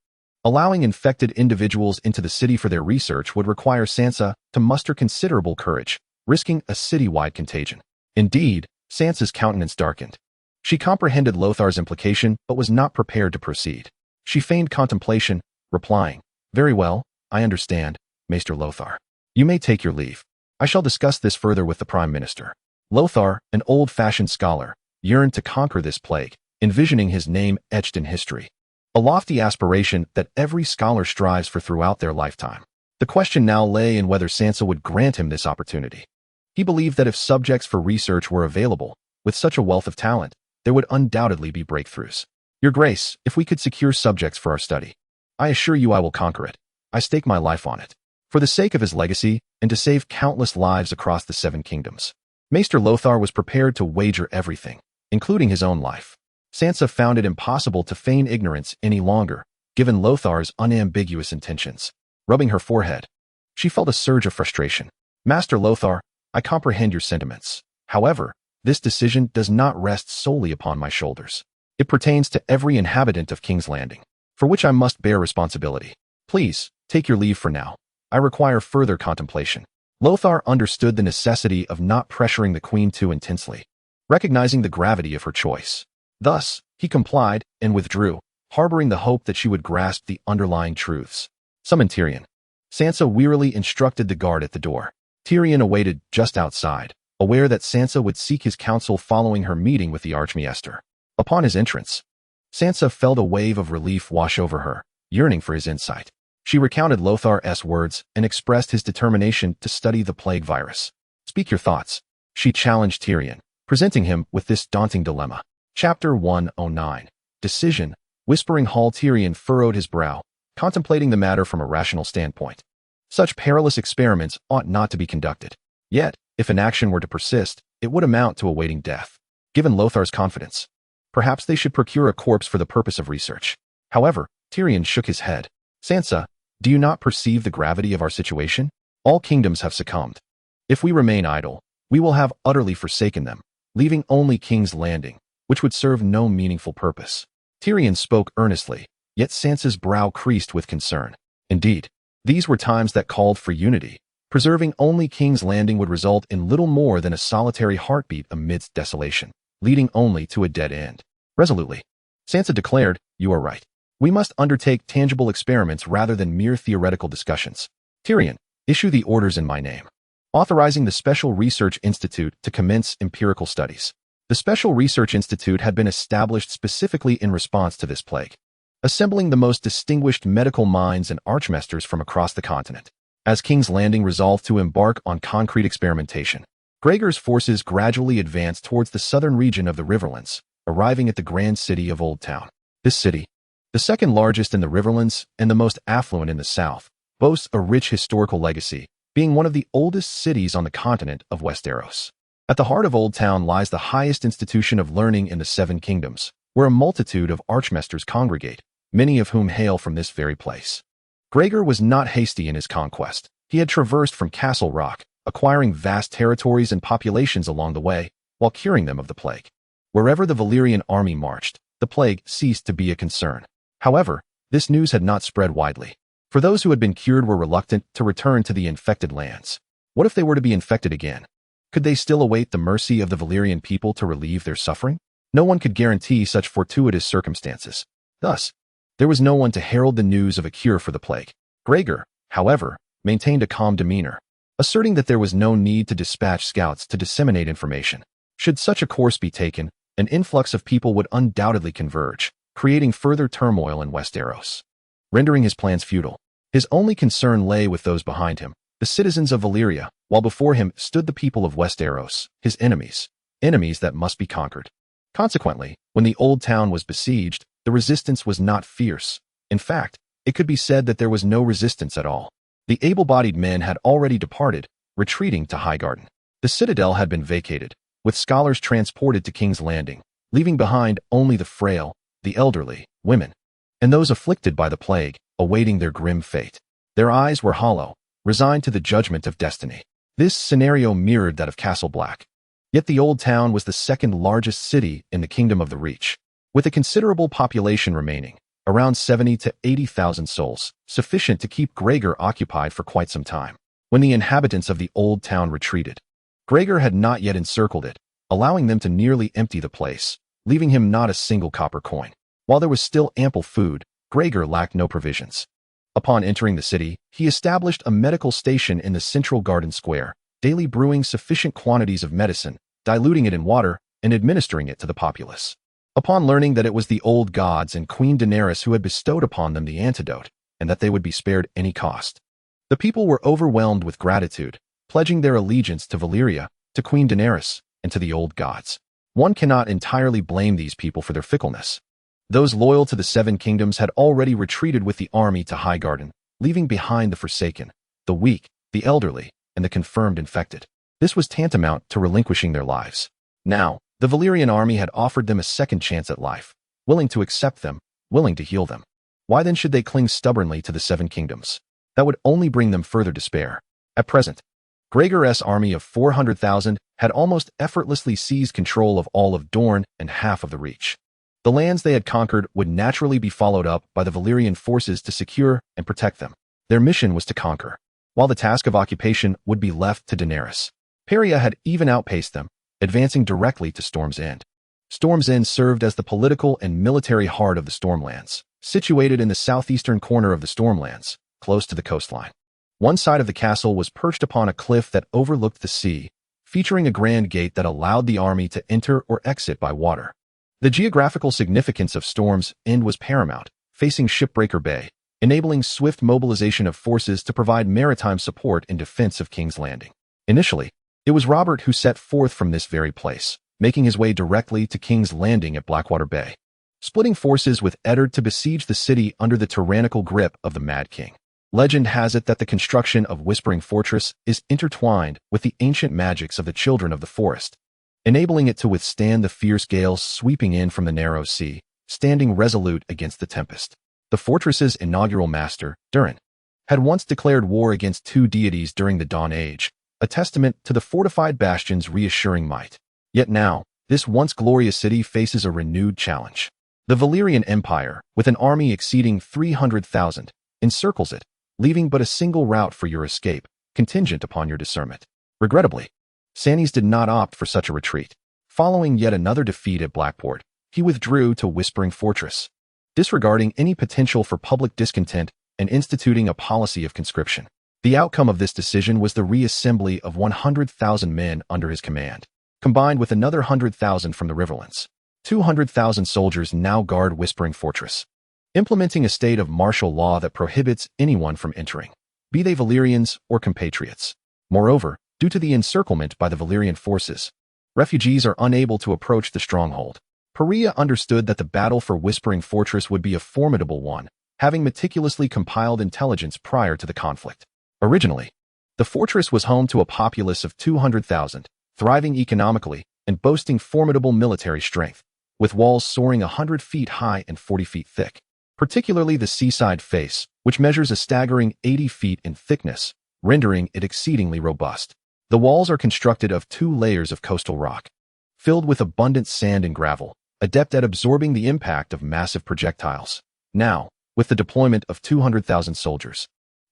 allowing infected individuals into the city for their research would require Sansa to muster considerable courage, risking a citywide contagion. Indeed, Sansa's countenance darkened. She comprehended Lothar's implication, but was not prepared to proceed. She feigned contemplation, replying, "Very well, I understand, Maester Lothar. You may take your leave. I shall discuss this further with the Prime Minister." Lothar, an old-fashioned scholar, yearned to conquer this plague, envisioning his name etched in history. A lofty aspiration that every scholar strives for throughout their lifetime. The question now lay in whether Sansa would grant him this opportunity. He believed that if subjects for research were available, with such a wealth of talent, there would undoubtedly be breakthroughs. Your Grace, if we could secure subjects for our study, I assure you I will conquer it. I stake my life on it. For the sake of his legacy, and to save countless lives across the 7 kingdoms. Maester Lothar was prepared to wager everything, including his own life. Sansa found it impossible to feign ignorance any longer, given Lothar's unambiguous intentions. Rubbing her forehead, she felt a surge of frustration. "Master Lothar, I comprehend your sentiments. However, this decision does not rest solely upon my shoulders. It pertains to every inhabitant of King's Landing, for which I must bear responsibility. Please, take your leave for now. I require further contemplation. Lothar understood the necessity of not pressuring the queen too intensely, recognizing the gravity of her choice. Thus, he complied and withdrew, harboring the hope that she would grasp the underlying truths. Summon Tyrion. Sansa wearily instructed the guard at the door. Tyrion awaited just outside, aware that Sansa would seek his counsel following her meeting with the Archmaester. Upon his entrance, Sansa felt a wave of relief wash over her, yearning for his insight. She recounted Lothar's words and expressed his determination to study the plague virus. Speak your thoughts, she challenged Tyrion, presenting him with this daunting dilemma. Chapter 109. Decision. Whispering Hall. Tyrion furrowed his brow, contemplating the matter from a rational standpoint. Such perilous experiments ought not to be conducted. Yet, if inaction were to persist, it would amount to awaiting death. Given Lothar's confidence, perhaps they should procure a corpse for the purpose of research. However, Tyrion shook his head. Sansa, do you not perceive the gravity of our situation? All kingdoms have succumbed. If we remain idle, we will have utterly forsaken them, leaving only King's Landing, which would serve no meaningful purpose. Tyrion spoke earnestly, yet Sansa's brow creased with concern. Indeed, these were times that called for unity. Preserving only King's Landing would result in little more than a solitary heartbeat amidst desolation, leading only to a dead end. Resolutely, Sansa declared, you are right. We must undertake tangible experiments rather than mere theoretical discussions. Tyrion, issue the orders in my name, authorizing the Special Research Institute to commence empirical studies. The Special Research Institute had been established specifically in response to this plague, assembling the most distinguished medical minds and archmaesters from across the continent. As King's Landing resolved to embark on concrete experimentation, Gregor's forces gradually advanced towards the southern region of the Riverlands, arriving at the grand city of Old Town. This city, the second largest in the Riverlands and the most affluent in the south, boasts a rich historical legacy, being one of the oldest cities on the continent of Westeros. At the heart of Old Town lies the highest institution of learning in the Seven Kingdoms, where a multitude of archmaesters congregate, many of whom hail from this very place. Gregor was not hasty in his conquest. He had traversed from Castle Rock, acquiring vast territories and populations along the way, while curing them of the plague. Wherever the Valyrian army marched, the plague ceased to be a concern. However, this news had not spread widely, for those who had been cured were reluctant to return to the infected lands. What if they were to be infected again? Could they still await the mercy of the Valyrian people to relieve their suffering? No one could guarantee such fortuitous circumstances. Thus, there was no one to herald the news of a cure for the plague. Gregor, however, maintained a calm demeanor, asserting that there was no need to dispatch scouts to disseminate information. Should such a course be taken, an influx of people would undoubtedly converge, creating further turmoil in Westeros, rendering his plans futile. His only concern lay with those behind him, the citizens of Valyria, while before him stood the people of Westeros, his enemies that must be conquered. Consequently, when the Old Town was besieged, the resistance was not fierce. In fact, it could be said that there was no resistance at all. The able-bodied men had already departed, retreating to Highgarden. The citadel had been vacated, with scholars transported to King's Landing, leaving behind only the frail, the elderly, women, and those afflicted by the plague, awaiting their grim fate. Their eyes were hollow, resigned to the judgment of destiny. This scenario mirrored that of Castle Black. Yet the Old Town was the second largest city in the Kingdom of the Reach, with a considerable population remaining, around 70 to 80,000 souls, sufficient to keep Gregor occupied for quite some time. When the inhabitants of the Old Town retreated, Gregor had not yet encircled it, allowing them to nearly empty the place, leaving him not a single copper coin. While there was still ample food, Gregor lacked no provisions. Upon entering the city, he established a medical station in the central garden square, daily brewing sufficient quantities of medicine, diluting it in water, and administering it to the populace. Upon learning that it was the old gods and Queen Daenerys who had bestowed upon them the antidote, and that they would be spared any cost, the people were overwhelmed with gratitude, pledging their allegiance to Valyria, to Queen Daenerys, and to the old gods. One cannot entirely blame these people for their fickleness. Those loyal to the Seven Kingdoms had already retreated with the army to Highgarden, leaving behind the forsaken, the weak, the elderly, and the confirmed infected. This was tantamount to relinquishing their lives. Now, the Valyrian army had offered them a second chance at life, willing to accept them, willing to heal them. Why then should they cling stubbornly to the Seven Kingdoms? That would only bring them further despair. At present, Gregor's army of 400,000 had almost effortlessly seized control of all of Dorne and half of the Reach. The lands they had conquered would naturally be followed up by the Valyrian forces to secure and protect them. Their mission was to conquer, while the task of occupation would be left to Daenerys. Peria had even outpaced them, advancing directly to Storm's End. Storm's End served as the political and military heart of the Stormlands, situated in the southeastern corner of the Stormlands, close to the coastline. One side of the castle was perched upon a cliff that overlooked the sea, featuring a grand gate that allowed the army to enter or exit by water. The geographical significance of Storm's End was paramount, facing Shipbreaker Bay, enabling swift mobilization of forces to provide maritime support in defense of King's Landing. Initially, it was Robert who set forth from this very place, making his way directly to King's Landing at Blackwater Bay, splitting forces with Eddard to besiege the city under the tyrannical grip of the Mad King. Legend has it that the construction of Whispering Fortress is intertwined with the ancient magics of the Children of the Forest, enabling it to withstand the fierce gales sweeping in from the narrow sea, standing resolute against the tempest. The fortress's inaugural master, Durin, had once declared war against two deities during the Dawn Age, a testament to the fortified bastion's reassuring might. Yet now, this once glorious city faces a renewed challenge. The Valyrian Empire, with an army exceeding 300,000, encircles it, leaving but a single route for your escape, contingent upon your discernment. Regrettably, Stannis did not opt for such a retreat. Following yet another defeat at Blackport, he withdrew to Whispering Fortress, disregarding any potential for public discontent and instituting a policy of conscription. The outcome of this decision was the reassembly of 100,000 men under his command, combined with another 100,000 from the Riverlands. 200,000 soldiers now guard Whispering Fortress, implementing a state of martial law that prohibits anyone from entering, be they Valyrians or compatriots. Moreover, due to the encirclement by the Valyrian forces, refugees are unable to approach the stronghold. Peria understood that the battle for Whispering Fortress would be a formidable one, having meticulously compiled intelligence prior to the conflict. Originally, the fortress was home to a populace of 200,000, thriving economically and boasting formidable military strength, with walls soaring 100 feet high and 40 feet thick. Particularly the seaside face, which measures a staggering 80 feet in thickness, rendering it exceedingly robust. The walls are constructed of 2 layers of coastal rock, filled with abundant sand and gravel, adept at absorbing the impact of massive projectiles. Now, with the deployment of 200,000 soldiers,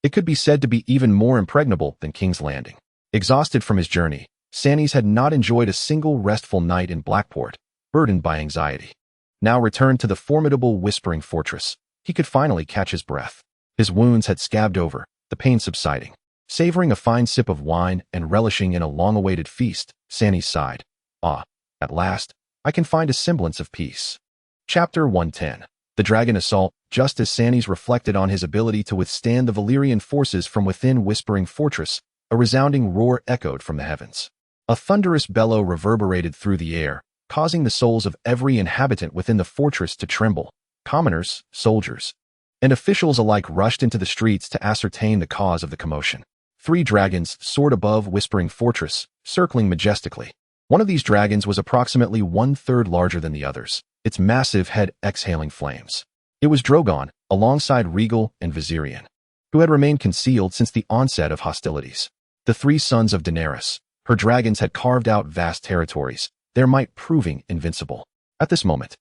it could be said to be even more impregnable than King's Landing. Exhausted from his journey, Stannis had not enjoyed a single restful night in Blackport, burdened by anxiety. Now returned to the formidable Whispering Fortress, he could finally catch his breath. His wounds had scabbed over, the pain subsiding. Savoring a fine sip of wine and relishing in a long-awaited feast, Stannis sighed. Ah, at last, I can find a semblance of peace. Chapter 110. The Dragon Assault. Just as Stannis reflected on his ability to withstand the Valyrian forces from within Whispering Fortress, a resounding roar echoed from the heavens. A thunderous bellow reverberated through the air, causing the souls of every inhabitant within the fortress to tremble. Commoners, soldiers, and officials alike rushed into the streets to ascertain the cause of the commotion. 3 dragons soared above Whispering Fortress, circling majestically. One of these dragons was approximately 1/3 larger than the others, its massive head exhaling flames. It was Drogon, alongside Rhaegal and Viserion, who had remained concealed since the onset of hostilities. The 3 sons of Daenerys, her dragons had carved out vast territories, their might proving invincible. At this moment,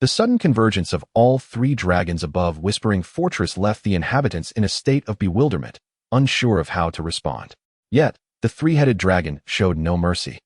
the sudden convergence of all 3 dragons above Whispering Fortress left the inhabitants in a state of bewilderment, unsure of how to respond. Yet, the 3-headed dragon showed no mercy,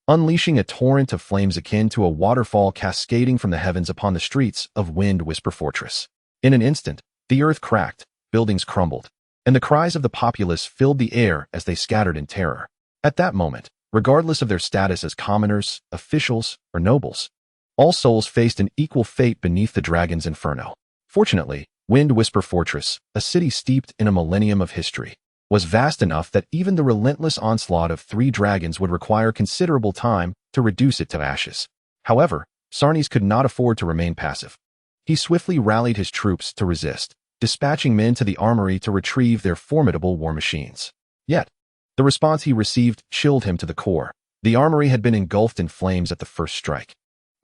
unleashing a torrent of flames akin to a waterfall cascading from the heavens upon the streets of Whisper Fortress. In an instant, the earth cracked, buildings crumbled, and the cries of the populace filled the air as they scattered in terror. At that moment, regardless of their status as commoners, officials, or nobles, all souls faced an equal fate beneath the dragon's inferno. Fortunately, Whisper Fortress, a city steeped in a millennium of history, was vast enough that even the relentless onslaught of 3 dragons would require considerable time to reduce it to ashes. However, Stannis could not afford to remain passive. He swiftly rallied his troops to resist, dispatching men to the armory to retrieve their formidable war machines. Yet, the response he received chilled him to the core. The armory had been engulfed in flames at the first strike,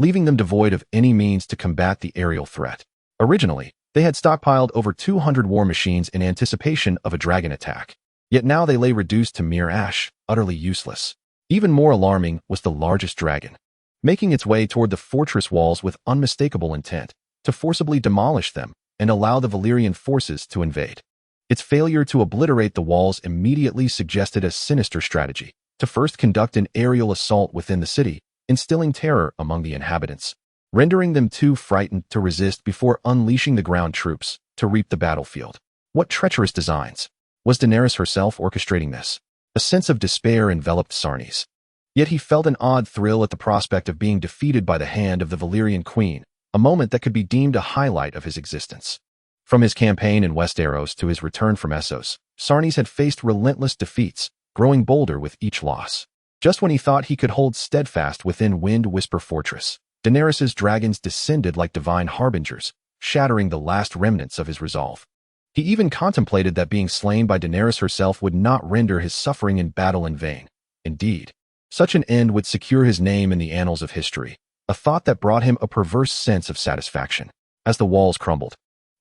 leaving them devoid of any means to combat the aerial threat. Originally, they had stockpiled over 200 war machines in anticipation of a dragon attack. Yet now they lay reduced to mere ash, utterly useless. Even more alarming was the largest dragon, making its way toward the fortress walls with unmistakable intent to forcibly demolish them and allow the Valyrian forces to invade. Its failure to obliterate the walls immediately suggested a sinister strategy to first conduct an aerial assault within the city, instilling terror among the inhabitants, rendering them too frightened to resist before unleashing the ground troops to reap the battlefield. What treacherous designs! Was Daenerys herself orchestrating this? A sense of despair enveloped Sarnis. Yet he felt an odd thrill at the prospect of being defeated by the hand of the Valyrian queen, a moment that could be deemed a highlight of his existence. From his campaign in Westeros to his return from Essos, Sarnis had faced relentless defeats, growing bolder with each loss. Just when he thought he could hold steadfast within Wind Whisper Fortress, Daenerys's dragons descended like divine harbingers, shattering the last remnants of his resolve. He even contemplated that being slain by Daenerys herself would not render his suffering in battle in vain. Indeed, such an end would secure his name in the annals of history, a thought that brought him a perverse sense of satisfaction. As the walls crumbled,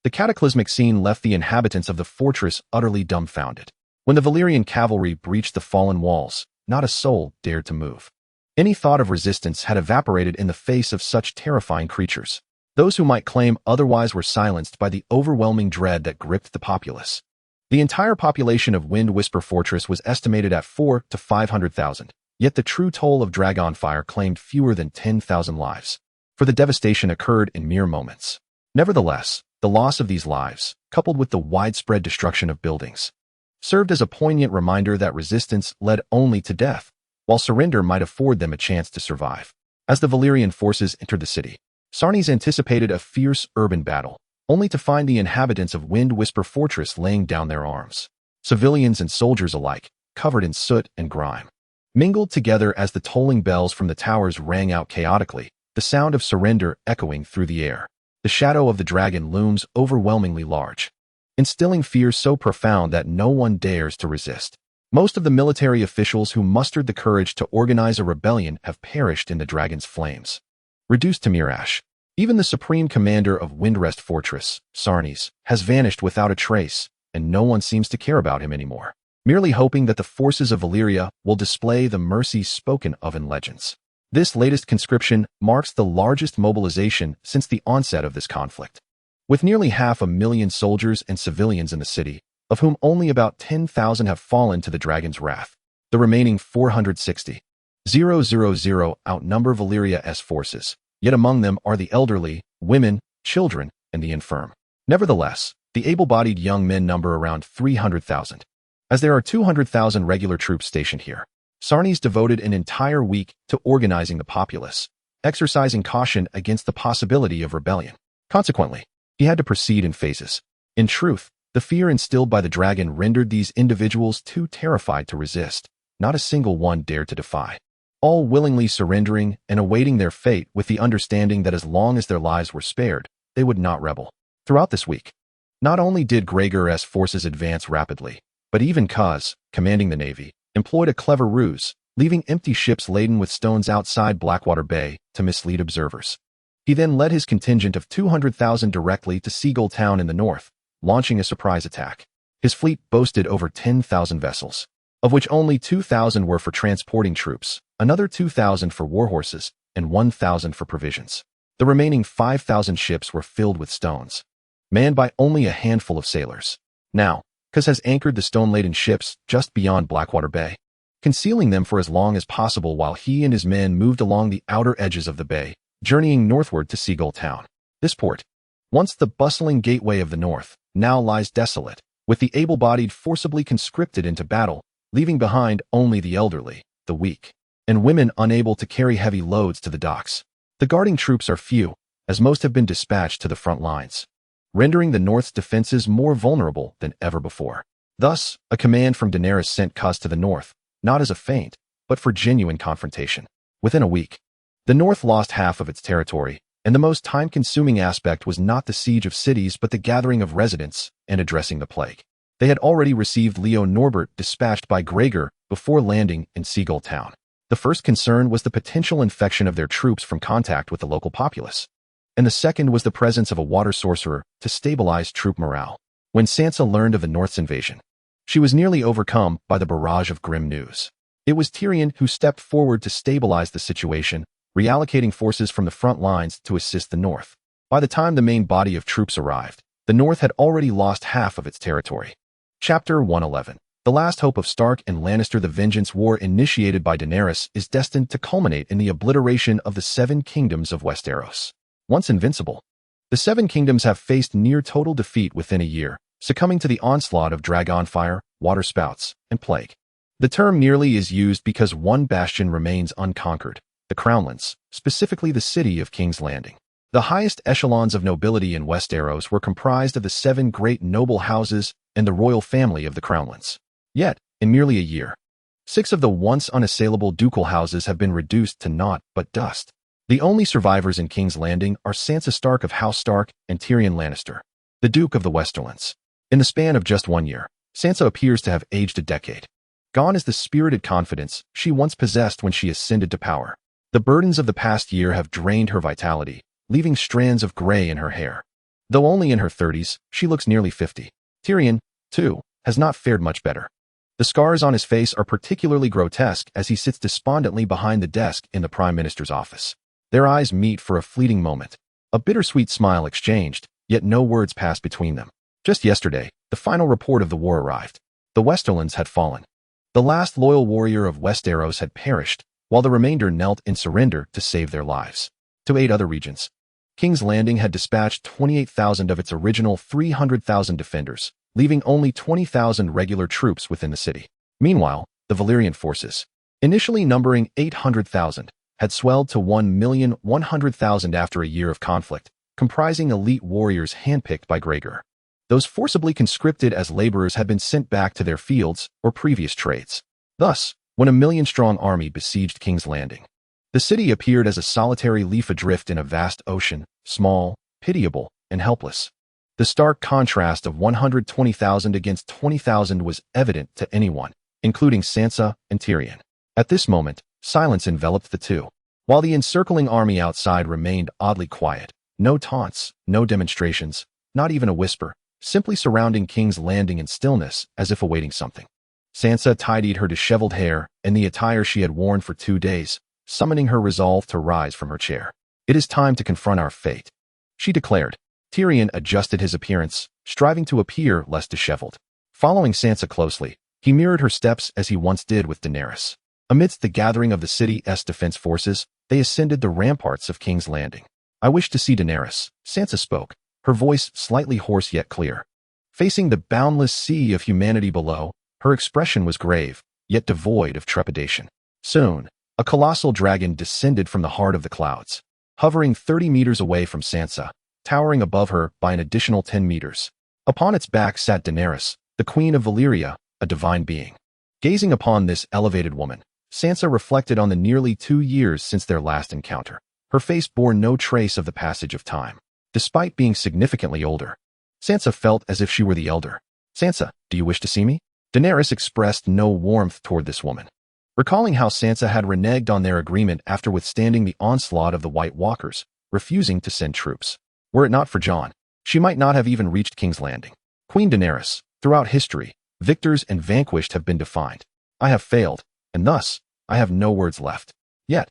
the cataclysmic scene left the inhabitants of the fortress utterly dumbfounded. When the Valyrian cavalry breached the fallen walls, not a soul dared to move. Any thought of resistance had evaporated in the face of such terrifying creatures. Those who might claim otherwise were silenced by the overwhelming dread that gripped the populace. The entire population of Wind Whisper Fortress was estimated at 400,000 to 500,000, yet the true toll of dragonfire claimed fewer than 10,000 lives, for the devastation occurred in mere moments. Nevertheless, the loss of these lives, coupled with the widespread destruction of buildings, served as a poignant reminder that resistance led only to death, while surrender might afford them a chance to survive. As the Valyrian forces entered the city, Sarnis anticipated a fierce urban battle, only to find the inhabitants of Wind Whisper Fortress laying down their arms. Civilians and soldiers alike, covered in soot and grime, mingled together as the tolling bells from the towers rang out chaotically, the sound of surrender echoing through the air. The shadow of the dragon looms overwhelmingly large, instilling fear so profound that no one dares to resist. Most of the military officials who mustered the courage to organize a rebellion have perished in the dragon's flames, reduced to mere ash. Even the supreme commander of Windrest Fortress, Sarnis, has vanished without a trace, and no one seems to care about him anymore, merely hoping that the forces of Valyria will display the mercy spoken of in legends. This latest conscription marks the largest mobilization since the onset of this conflict. With nearly 500,000 soldiers and civilians in the city, of whom only about 10,000 have fallen to the dragon's wrath, the remaining 460,000 outnumber Valyria's forces, yet among them are the elderly, women, children, and the infirm. Nevertheless, the able-bodied young men number around 300,000. As there are 200,000 regular troops stationed here, Sarnis devoted an entire week to organizing the populace, exercising caution against the possibility of rebellion. Consequently, he had to proceed in phases. In truth, the fear instilled by the dragon rendered these individuals too terrified to resist. Not a single one dared to defy, all willingly surrendering and awaiting their fate with the understanding that as long as their lives were spared, they would not rebel. Throughout this week, not only did Gregor's forces advance rapidly, but even Kaz, commanding the navy, employed a clever ruse, leaving empty ships laden with stones outside Blackwater Bay to mislead observers. He then led his contingent of 200,000 directly to Seagull Town in the north, launching a surprise attack. His fleet boasted over 10,000 vessels, of which only 2,000 were for transporting troops, another 2,000 for war horses, and 1,000 for provisions. The remaining 5,000 ships were filled with stones, manned by only a handful of sailors. Now, Kaz has anchored the stone-laden ships just beyond Blackwater Bay, concealing them for as long as possible while he and his men moved along the outer edges of the bay, journeying northward to Seagull Town. This port, once the bustling gateway of the north, now lies desolate, with the able-bodied forcibly conscripted into battle, leaving behind only the elderly, the weak, and women unable to carry heavy loads to the docks. The guarding troops are few, as most have been dispatched to the front lines, rendering the north's defenses more vulnerable than ever before. Thus, a command from Daenerys sent Kaz to the north, not as a feint, but for genuine confrontation. Within a week, the north lost half of its territory, and the most time-consuming aspect was not the siege of cities but the gathering of residents and addressing the plague. They had already received Leo Norbert dispatched by Gregor before landing in Seagull Town. The first concern was the potential infection of their troops from contact with the local populace, and the second was the presence of a water sorcerer to stabilize troop morale. When Sansa learned of the North's invasion, She was nearly overcome by the barrage of grim news. It was Tyrion who stepped forward to stabilize the situation, reallocating forces from the front lines to assist the north. By the time the main body of troops arrived, the north had already lost half of its territory. Chapter 111. The last hope of Stark and Lannister. The vengeance war initiated by Daenerys is destined to culminate in the obliteration of the Seven Kingdoms of Westeros. Once invincible, the Seven Kingdoms have faced near total defeat within a year, succumbing to the onslaught of dragonfire, waterspouts, and plague. The term nearly is used because one bastion remains unconquered, the Crownlands, specifically the city of King's Landing. The highest echelons of nobility in Westeros were comprised of the 7 great noble houses and the royal family of the Crownlands. Yet, in merely a year, 6 of the once unassailable ducal houses have been reduced to naught but dust. The only survivors in King's Landing are Sansa Stark of House Stark and Tyrion Lannister, the Duke of the Westerlands. In the span of just 1 year, Sansa appears to have aged a decade. Gone is the spirited confidence she once possessed when she ascended to power. The burdens of the past year have drained her vitality, leaving strands of gray in her hair. Though only in her 30s, she looks nearly 50. Tyrion, too, has not fared much better. The scars on his face are particularly grotesque as he sits despondently behind the desk in the Prime Minister's office. Their eyes meet for a fleeting moment. A bittersweet smile exchanged, yet no words passed between them. Just yesterday, the final report of the war arrived. The Westerlands had fallen. The last loyal warrior of Westeros had perished, while the remainder knelt in surrender to save their lives. To aid other regions, King's Landing had dispatched 28,000 of its original 300,000 defenders, leaving only 20,000 regular troops within the city. Meanwhile, the Valyrian forces, initially numbering 800,000, had swelled to 1,100,000 after a year of conflict, comprising elite warriors handpicked by Gregor. Those forcibly conscripted as laborers had been sent back to their fields or previous trades. Thus, when a 1,000,000-strong army besieged King's Landing, the city appeared as a solitary leaf adrift in a vast ocean, small, pitiable, and helpless. The stark contrast of 120,000 against 20,000 was evident to anyone, including Sansa and Tyrion. At this moment, silence enveloped the two. While the encircling army outside remained oddly quiet, no taunts, no demonstrations, not even a whisper, simply surrounding King's Landing in stillness as if awaiting something. Sansa tidied her disheveled hair and the attire she had worn for 2 days, summoning her resolve to rise from her chair. "It is time to confront our fate," she declared. Tyrion adjusted his appearance, striving to appear less disheveled. Following Sansa closely, he mirrored her steps as he once did with Daenerys. Amidst the gathering of the city's defense forces, they ascended the ramparts of King's Landing. "I wish to see Daenerys," Sansa spoke, her voice slightly hoarse yet clear. Facing the boundless sea of humanity below, her expression was grave, yet devoid of trepidation. Soon, a colossal dragon descended from the heart of the clouds, hovering 30 meters away from Sansa, towering above her by an additional 10 meters. Upon its back sat Daenerys, the Queen of Valyria, a divine being. Gazing upon this elevated woman, Sansa reflected on the nearly 2 years since their last encounter. Her face bore no trace of the passage of time. Despite being significantly older, Sansa felt as if she were the elder. "Sansa, do you wish to see me?" Daenerys expressed no warmth toward this woman. Recalling how Sansa had reneged on their agreement after withstanding the onslaught of the White Walkers, refusing to send troops. Were it not for Jon, she might not have even reached King's Landing. Queen Daenerys, throughout history, victors and vanquished have been defined. I have failed, and thus, I have no words left. Yet,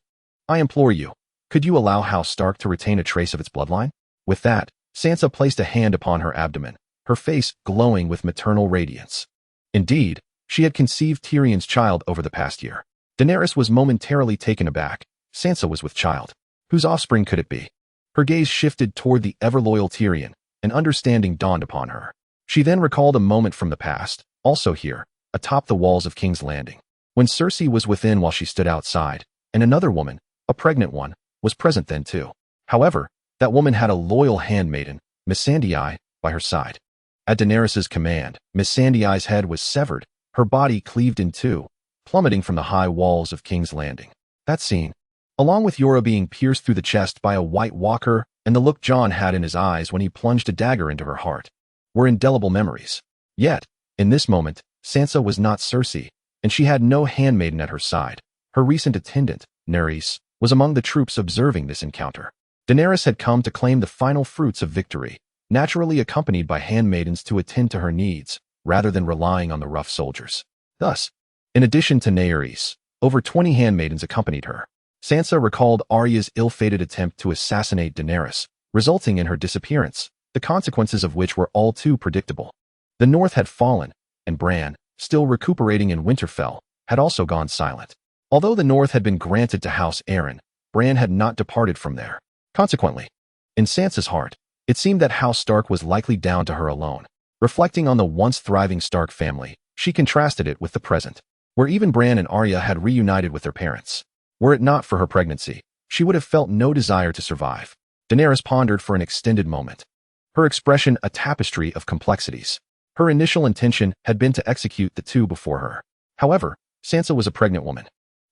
I implore you, could you allow House Stark to retain a trace of its bloodline? With that, Sansa placed a hand upon her abdomen, her face glowing with maternal radiance. Indeed, she had conceived Tyrion's child over the past year. Daenerys was momentarily taken aback. Sansa was with child. Whose offspring could it be? Her gaze shifted toward the ever-loyal Tyrion, and understanding dawned upon her. She then recalled a moment from the past, also here, atop the walls of King's Landing, when Cersei was within while she stood outside, and another woman, a pregnant one, was present then too. However, that woman had a loyal handmaiden, Missandei, by her side. At Daenerys' command, Missandei's head was severed, her body cleaved in two, plummeting from the high walls of King's Landing. That scene, along with Yora being pierced through the chest by a White Walker and the look Jon had in his eyes when he plunged a dagger into her heart, were indelible memories. Yet, in this moment, Sansa was not Cersei, and she had no handmaiden at her side. Her recent attendant, Nerys, was among the troops observing this encounter. Daenerys had come to claim the final fruits of victory, naturally accompanied by handmaidens to attend to her needs, rather than relying on the rough soldiers. Thus, in addition to Naerys, over 20 handmaidens accompanied her. Sansa recalled Arya's ill-fated attempt to assassinate Daenerys, resulting in her disappearance, the consequences of which were all too predictable. The North had fallen, and Bran, still recuperating in Winterfell, had also gone silent. Although the North had been granted to House Arryn, Bran had not departed from there. Consequently, in Sansa's heart, it seemed that House Stark was likely down to her alone. Reflecting on the once thriving Stark family, she contrasted it with the present, where even Bran and Arya had reunited with their parents. Were it not for her pregnancy, she would have felt no desire to survive. Daenerys pondered for an extended moment, her expression a tapestry of complexities. Her initial intention had been to execute the two before her. However, Sansa was a pregnant woman,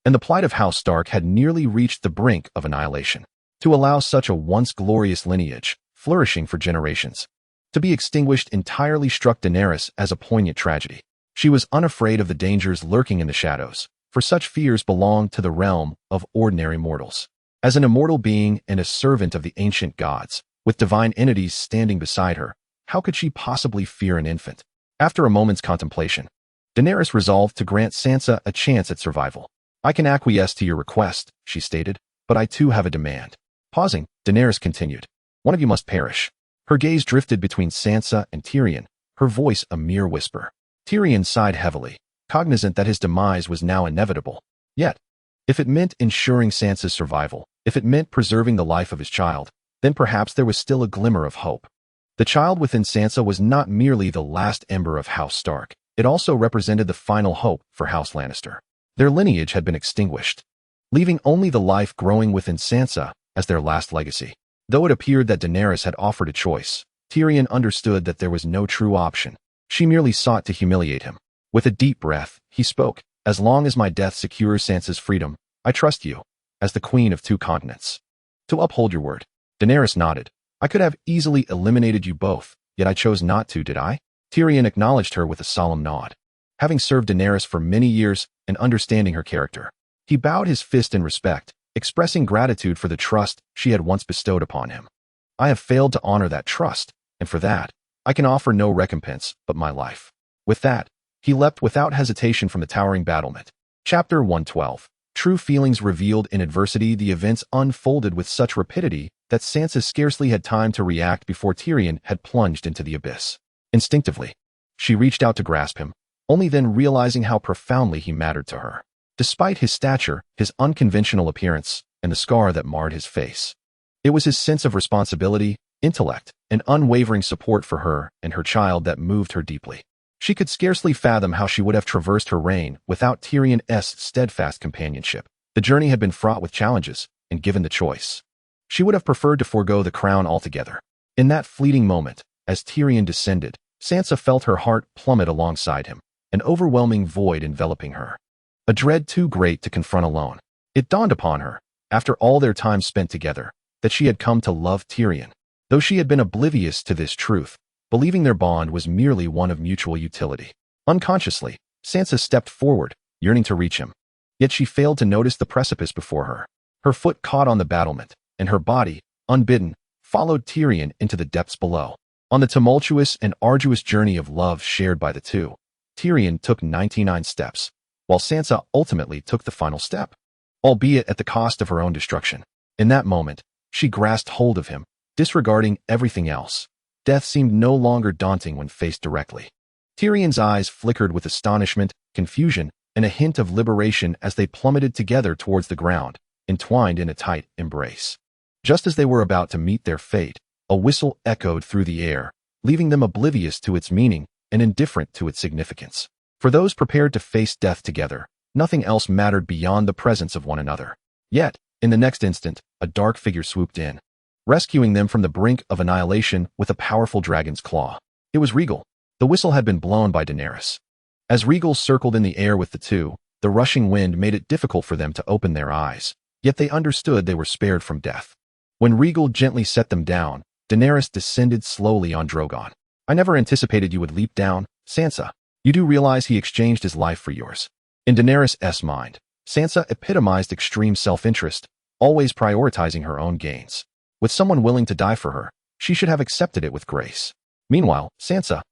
and the plight of House Stark had nearly reached the brink of annihilation. To allow such a once glorious lineage, flourishing for generations, to be extinguished entirely struck Daenerys as a poignant tragedy. She was unafraid of the dangers lurking in the shadows, for such fears belonged to the realm of ordinary mortals. As an immortal being and a servant of the ancient gods, with divine entities standing beside her, how could she possibly fear an infant? After a moment's contemplation, Daenerys resolved to grant Sansa a chance at survival. "I can acquiesce to your request," she stated, "but I too have a demand." Pausing, Daenerys continued, "One of you must perish." Her gaze drifted between Sansa and Tyrion, her voice a mere whisper. Tyrion sighed heavily, cognizant that his demise was now inevitable. Yet, if it meant ensuring Sansa's survival, if it meant preserving the life of his child, then perhaps there was still a glimmer of hope. The child within Sansa was not merely the last ember of House Stark, it also represented the final hope for House Lannister. Their lineage had been extinguished, leaving only the life growing within Sansa as their last legacy. Though it appeared that Daenerys had offered a choice, Tyrion understood that there was no true option. She merely sought to humiliate him. With a deep breath, he spoke, "As long as my death secures Sansa's freedom, I trust you, as the queen of 2 continents, to uphold your word." Daenerys nodded. "I could have easily eliminated you both, yet I chose not to, did I?" Tyrion acknowledged her with a solemn nod. Having served Daenerys for many years and understanding her character, he bowed his fist in respect, expressing gratitude for the trust she had once bestowed upon him. "I have failed to honor that trust, and for that, I can offer no recompense but my life." With that, he leapt without hesitation from the towering battlement. Chapter 112. True feelings revealed in adversity. The events unfolded with such rapidity that Sansa scarcely had time to react before Tyrion had plunged into the abyss. Instinctively, she reached out to grasp him, only then realizing how profoundly he mattered to her. Despite his stature, his unconventional appearance, and the scar that marred his face, it was his sense of responsibility, intellect, and unwavering support for her and her child that moved her deeply. She could scarcely fathom how she would have traversed her reign without Tyrion's steadfast companionship. The journey had been fraught with challenges, and given the choice, she would have preferred to forego the crown altogether. In that fleeting moment, as Tyrion descended, Sansa felt her heart plummet alongside him, an overwhelming void enveloping her, a dread too great to confront alone. It dawned upon her, after all their time spent together, that she had come to love Tyrion. Though she had been oblivious to this truth, believing their bond was merely one of mutual utility. Unconsciously, Sansa stepped forward, yearning to reach him. Yet she failed to notice the precipice before her. Her foot caught on the battlement, and her body, unbidden, followed Tyrion into the depths below. On the tumultuous and arduous journey of love shared by the two, Tyrion took 99 steps, while Sansa ultimately took the final step, albeit at the cost of her own destruction. In that moment, she grasped hold of him, disregarding everything else. Death seemed no longer daunting when faced directly. Tyrion's eyes flickered with astonishment, confusion, and a hint of liberation as they plummeted together towards the ground, entwined in a tight embrace. Just as they were about to meet their fate, a whistle echoed through the air, leaving them oblivious to its meaning and indifferent to its significance. For those prepared to face death together, nothing else mattered beyond the presence of one another. Yet, in the next instant, a dark figure swooped in, rescuing them from the brink of annihilation with a powerful dragon's claw. It was Rhaegal. The whistle had been blown by Daenerys. As Rhaegal circled in the air with the two, the rushing wind made it difficult for them to open their eyes, yet they understood they were spared from death. When Rhaegal gently set them down, Daenerys descended slowly on Drogon. "I never anticipated you would leap down, Sansa. You do realize he exchanged his life for yours." In Daenerys' mind, Sansa epitomized extreme self-interest, always prioritizing her own gains. With someone willing to die for her, she should have accepted it with grace. Meanwhile, Sansa,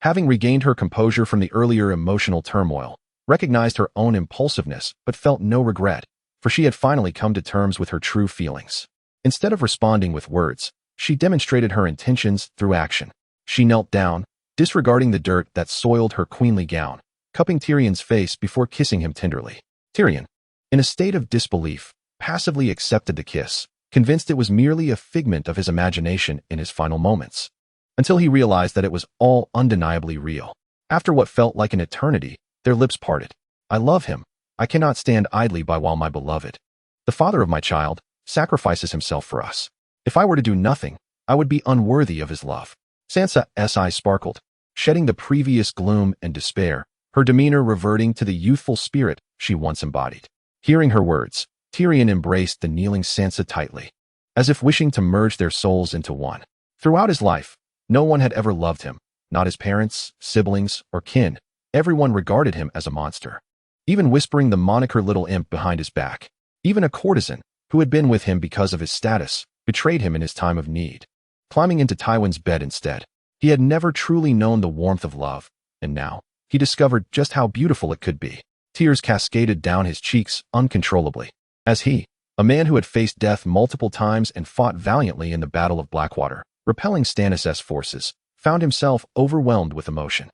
Having regained her composure from the earlier emotional turmoil, recognized her own impulsiveness but felt no regret, for she had finally come to terms with her true feelings. Instead of responding with words, she demonstrated her intentions through action. She knelt down, disregarding the dirt that soiled her queenly gown, cupping Tyrion's face before kissing him tenderly. Tyrion, in a state of disbelief, passively accepted the kiss, convinced it was merely a figment of his imagination in his final moments, until he realized that it was all undeniably real. After what felt like an eternity, their lips parted. I love him. I cannot stand idly by while my beloved, the father of my child, sacrifices himself for us. If I were to do nothing, I would be unworthy of his love. Sansa's eyes sparkled, shedding the previous gloom and despair, her demeanor reverting to the youthful spirit she once embodied. Hearing her words, Tyrion embraced the kneeling Sansa tightly, as if wishing to merge their souls into one. Throughout his life, no one had ever loved him, not his parents, siblings, or kin. Everyone regarded him as a monster, even whispering the moniker Little Imp behind his back. Even a courtesan, who had been with him because of his status, betrayed him in his time of need, climbing into Tywin's bed instead. He had never truly known the warmth of love, and now, he discovered just how beautiful it could be. Tears cascaded down his cheeks uncontrollably, as he, a man who had faced death multiple times and fought valiantly in the Battle of Blackwater, repelling Stannis' forces, found himself overwhelmed with emotion.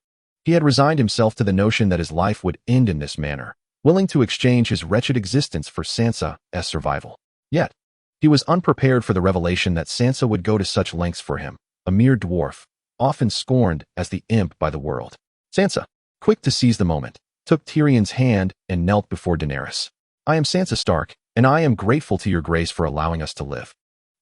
He had resigned himself to the notion that his life would end in this manner, willing to exchange his wretched existence for Sansa's survival. Yet, he was unprepared for the revelation that Sansa would go to such lengths for him, a mere dwarf, often scorned as the imp by the world. Sansa, quick to seize the moment, took Tyrion's hand and knelt before Daenerys. I am Sansa Stark, and I am grateful to your grace for allowing us to live.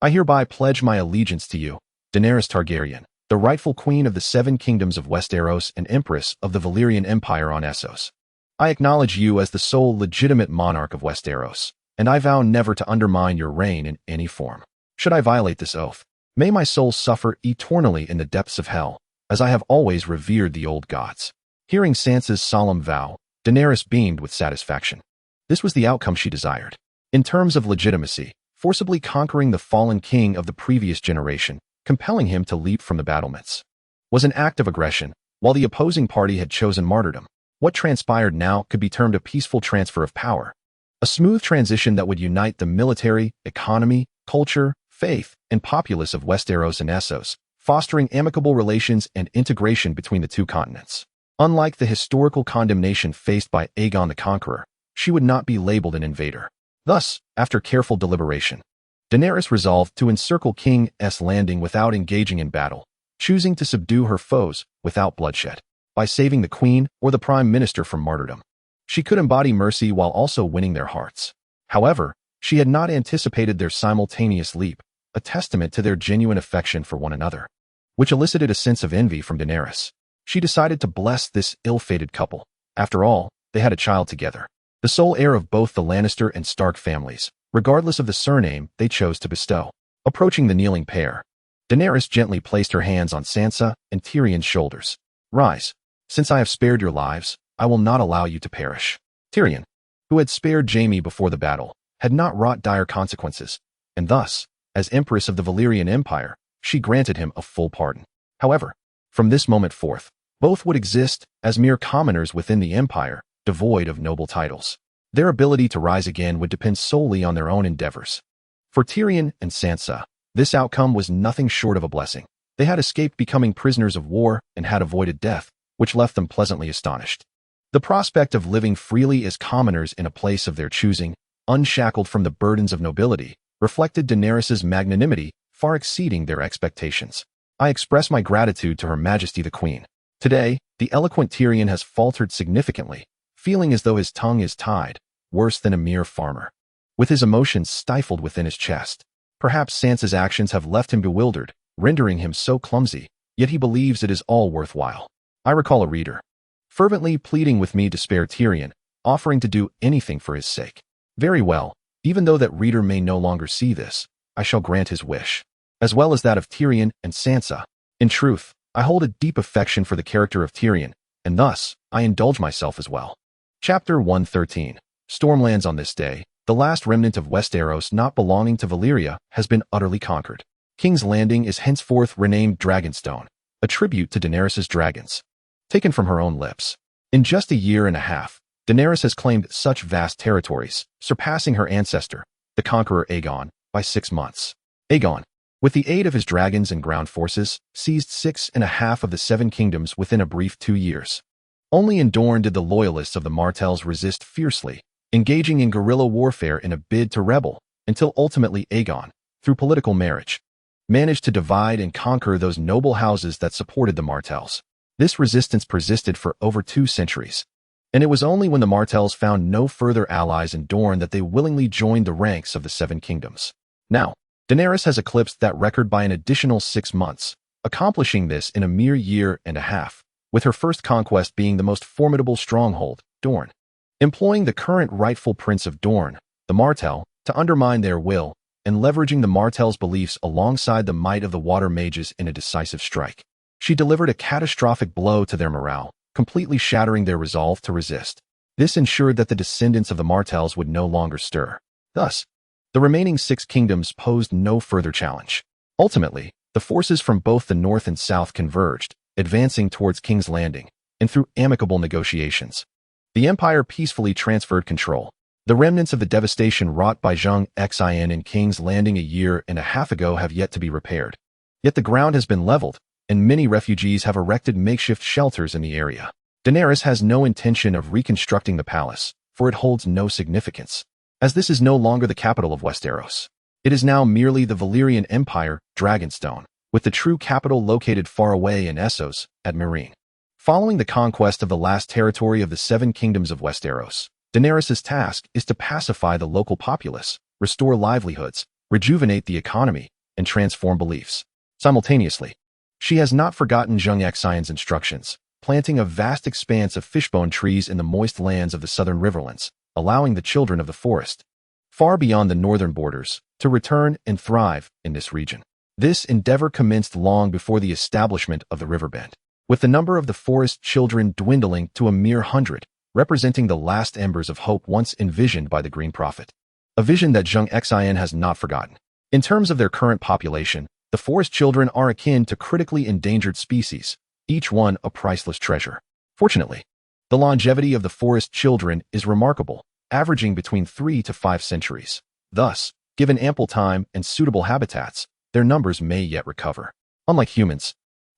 I hereby pledge my allegiance to you, Daenerys Targaryen, the rightful queen of the 7 kingdoms of Westeros and empress of the Valyrian Empire on Essos. I acknowledge you as the sole legitimate monarch of Westeros, and I vow never to undermine your reign in any form. Should I violate this oath, may my soul suffer eternally in the depths of hell, as I have always revered the old gods. Hearing Sansa's solemn vow, Daenerys beamed with satisfaction. This was the outcome she desired. In terms of legitimacy, forcibly conquering the fallen king of the previous generation, compelling him to leap from the battlements, was an act of aggression, while the opposing party had chosen martyrdom. What transpired now could be termed a peaceful transfer of power, a smooth transition that would unite the military, economy, culture, faith, and populace of Westeros and Essos, fostering amicable relations and integration between the two continents. Unlike the historical condemnation faced by Aegon the Conqueror, she would not be labeled an invader. Thus, after careful deliberation, Daenerys resolved to encircle King's Landing without engaging in battle, choosing to subdue her foes without bloodshed. By saving the queen or the prime minister from martyrdom, she could embody mercy while also winning their hearts. However, she had not anticipated their simultaneous leap, a testament to their genuine affection for one another, which elicited a sense of envy from Daenerys. She decided to bless this ill-fated couple. After all, they had a child together, the sole heir of both the Lannister and Stark families, regardless of the surname they chose to bestow. Approaching the kneeling pair, Daenerys gently placed her hands on Sansa and Tyrion's shoulders. Rise. Since I have spared your lives, I will not allow you to perish. Tyrion, who had spared Jaime before the battle, had not wrought dire consequences, and thus, as Empress of the Valyrian Empire, she granted him a full pardon. However, from this moment forth, both would exist as mere commoners within the Empire, devoid of noble titles. Their ability to rise again would depend solely on their own endeavors. For Tyrion and Sansa, this outcome was nothing short of a blessing. They had escaped becoming prisoners of war and had avoided death, which left them pleasantly astonished. The prospect of living freely as commoners in a place of their choosing, unshackled from the burdens of nobility, reflected Daenerys' magnanimity, far exceeding their expectations. I express my gratitude to Her Majesty the Queen. Today, the eloquent Tyrion has faltered significantly, feeling as though his tongue is tied, worse than a mere farmer, with his emotions stifled within his chest. Perhaps Sansa's actions have left him bewildered, rendering him so clumsy, yet he believes it is all worthwhile. I recall a reader fervently pleading with me to spare Tyrion, offering to do anything for his sake. Very well, even though that reader may no longer see this, I shall grant his wish, as well as that of Tyrion and Sansa. In truth, I hold a deep affection for the character of Tyrion, and thus, I indulge myself as well. Chapter 113. Stormlands. On this day, the last remnant of Westeros not belonging to Valyria has been utterly conquered. King's Landing is henceforth renamed Dragonstone, a tribute to Daenerys' dragons. taken from her own lips. In just a year and a half, Daenerys has claimed such vast territories, surpassing her ancestor, the conqueror Aegon, by 6 months. Aegon, with the aid of his dragons and ground forces, seized 6.5 of the 7 kingdoms within a brief 2 years. Only in Dorne did the loyalists of the Martells resist fiercely, engaging in guerrilla warfare in a bid to rebel, until ultimately Aegon, through political marriage, managed to divide and conquer those noble houses that supported the Martells. This resistance persisted for over 2 centuries, and it was only when the Martells found no further allies in Dorne that they willingly joined the ranks of the 7 kingdoms. Now, Daenerys has eclipsed that record by an additional 6 months, accomplishing this in a mere year and a half, with her first conquest being the most formidable stronghold, Dorne. Employing the current rightful prince of Dorne, the Martell, to undermine their will, and leveraging the Martell's beliefs alongside the might of the water mages in a decisive strike. She delivered a catastrophic blow to their morale, completely shattering their resolve to resist. This ensured that the descendants of the Martells would no longer stir. Thus, the remaining 6 kingdoms posed no further challenge. Ultimately, the forces from both the north and south converged, advancing towards King's Landing, and through amicable negotiations, the empire peacefully transferred control. The remnants of the devastation wrought by Zheng Xin in King's Landing a year and a half ago have yet to be repaired. Yet the ground has been leveled, and many refugees have erected makeshift shelters in the area. Daenerys has no intention of reconstructing the palace, for it holds no significance, as this is no longer the capital of Westeros. It is now merely the Valyrian Empire, Dragonstone, with the true capital located far away in Essos, at Meereen. Following the conquest of the last territory of the 7 kingdoms of Westeros, Daenerys' task is to pacify the local populace, restore livelihoods, rejuvenate the economy, and transform beliefs. Simultaneously, she has not forgotten Zheng Xin's instructions, planting a vast expanse of fishbone trees in the moist lands of the southern riverlands, allowing the children of the forest, far beyond the northern borders, to return and thrive in this region. This endeavor commenced long before the establishment of the riverbend, with the number of the forest children dwindling to a mere 100, representing the last embers of hope once envisioned by the Green Prophet. A vision that Zheng Xin has not forgotten. In terms of their current population, the forest children are akin to critically endangered species, each one a priceless treasure. Fortunately, the longevity of the forest children is remarkable, averaging between 3 to 5 centuries. Thus, given ample time and suitable habitats, their numbers may yet recover. Unlike humans,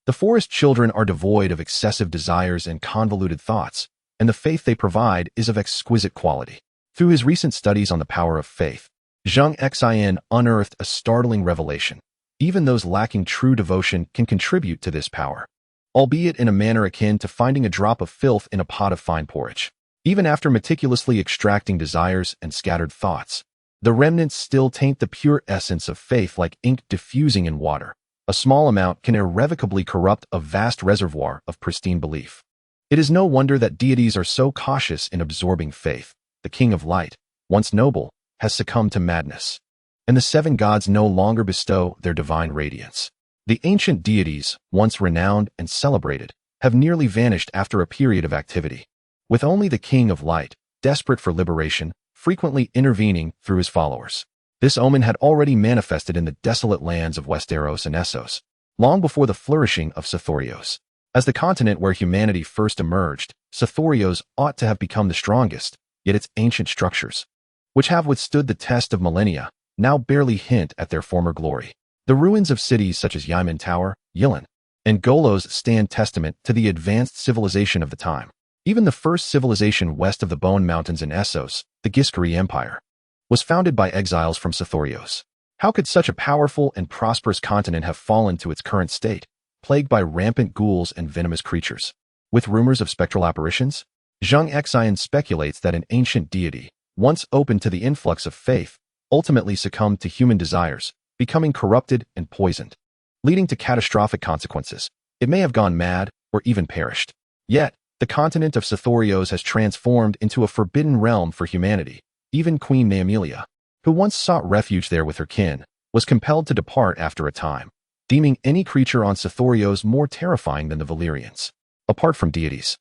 the forest children are devoid of excessive desires and convoluted thoughts, and the faith they provide is of exquisite quality. Through his recent studies on the power of faith, Zheng Xin unearthed a startling revelation. Even those lacking true devotion can contribute to this power, albeit in a manner akin to finding a drop of filth in a pot of fine porridge. Even after meticulously extracting desires and scattered thoughts, the remnants still taint the pure essence of faith like ink diffusing in water. A small amount can irrevocably corrupt a vast reservoir of pristine belief. It is no wonder that deities are so cautious in absorbing faith. The King of Light, once noble, has succumbed to madness, and the 7 gods no longer bestow their divine radiance. The ancient deities, once renowned and celebrated, have nearly vanished after a period of activity, with only the King of Light, desperate for liberation, frequently intervening through his followers. This omen had already manifested in the desolate lands of Westeros and Essos, long before the flourishing of Sothoryos. As the continent where humanity first emerged, Sothoryos ought to have become the strongest, yet its ancient structures, which have withstood the test of millennia, now barely hint at their former glory. The ruins of cities such as Yamen Tower, Yilin, and Golos stand testament to the advanced civilization of the time. Even the first civilization west of the Bone Mountains in Essos, the Giscari Empire, was founded by exiles from Sothoryos. How could such a powerful and prosperous continent have fallen to its current state, plagued by rampant ghouls and venomous creatures? With rumors of spectral apparitions, Zheng Xin speculates that an ancient deity, once open to the influx of faith, ultimately succumbed to human desires, becoming corrupted and poisoned, leading to catastrophic consequences. It may have gone mad or even perished. Yet, the continent of Sothoryos has transformed into a forbidden realm for humanity. Even Queen Neamelia, who once sought refuge there with her kin, was compelled to depart after a time, deeming any creature on Sothoryos more terrifying than the Valyrians. Apart from deities,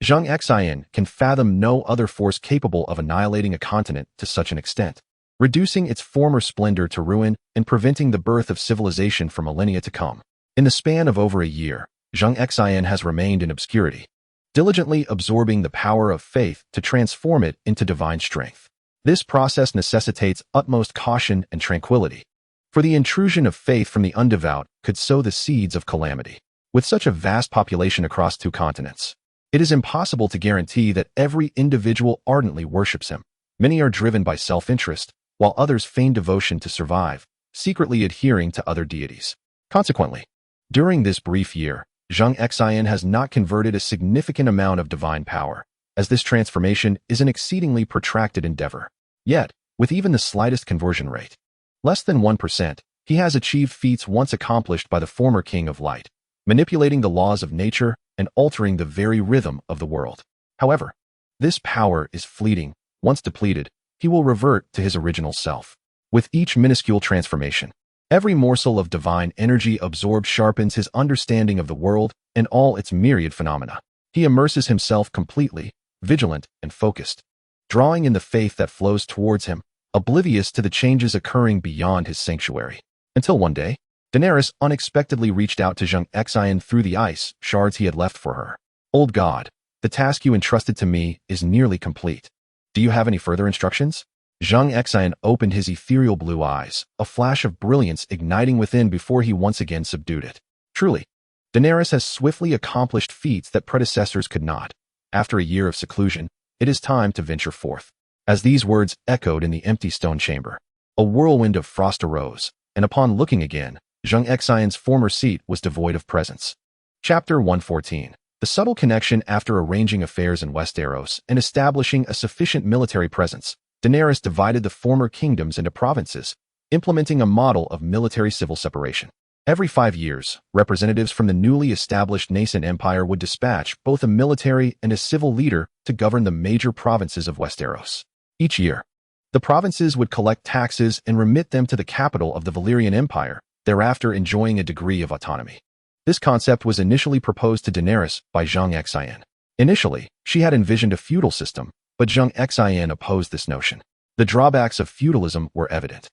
Zheng Xin can fathom no other force capable of annihilating a continent to such an extent, reducing its former splendor to ruin and preventing the birth of civilization for millennia to come. In the span of over a year, Zheng Xin has remained in obscurity, diligently absorbing the power of faith to transform it into divine strength. This process necessitates utmost caution and tranquility, for the intrusion of faith from the undevout could sow the seeds of calamity. With such a vast population across 2 continents, it is impossible to guarantee that every individual ardently worships him. Many are driven by self-interest, while others feign devotion to survive, secretly adhering to other deities. Consequently, during this brief year, Zheng Xin has not converted a significant amount of divine power, as this transformation is an exceedingly protracted endeavor. Yet, with even the slightest conversion rate, less than 1%, he has achieved feats once accomplished by the former king of light, manipulating the laws of nature and altering the very rhythm of the world. However, this power is fleeting. Once depleted, he will revert to his original self. With each minuscule transformation, every morsel of divine energy absorbed sharpens his understanding of the world and all its myriad phenomena. He immerses himself completely, vigilant and focused, drawing in the faith that flows towards him, oblivious to the changes occurring beyond his sanctuary. Until one day, Daenerys unexpectedly reached out to Zheng Xin through the ice shards he had left for her. "Old God, the task you entrusted to me is nearly complete. Do you have any further instructions?" Zheng Xin opened his ethereal blue eyes, a flash of brilliance igniting within before he once again subdued it. Truly, Daenerys has swiftly accomplished feats that predecessors could not. After a year of seclusion, it is time to venture forth. As these words echoed in the empty stone chamber, a whirlwind of frost arose, and upon looking again, Zheng Xin's former seat was devoid of presence. Chapter 114. The subtle connection. After arranging affairs in Westeros and establishing a sufficient military presence, Daenerys divided the former kingdoms into provinces, implementing a model of military-civil separation. Every 5 years, representatives from the newly established nascent empire would dispatch both a military and a civil leader to govern the major provinces of Westeros. Each year, the provinces would collect taxes and remit them to the capital of the Valyrian Empire, thereafter enjoying a degree of autonomy. This concept was initially proposed to Daenerys by Zheng Xin. Initially, she had envisioned a feudal system, but Zheng Xin opposed this notion. The drawbacks of feudalism were evident.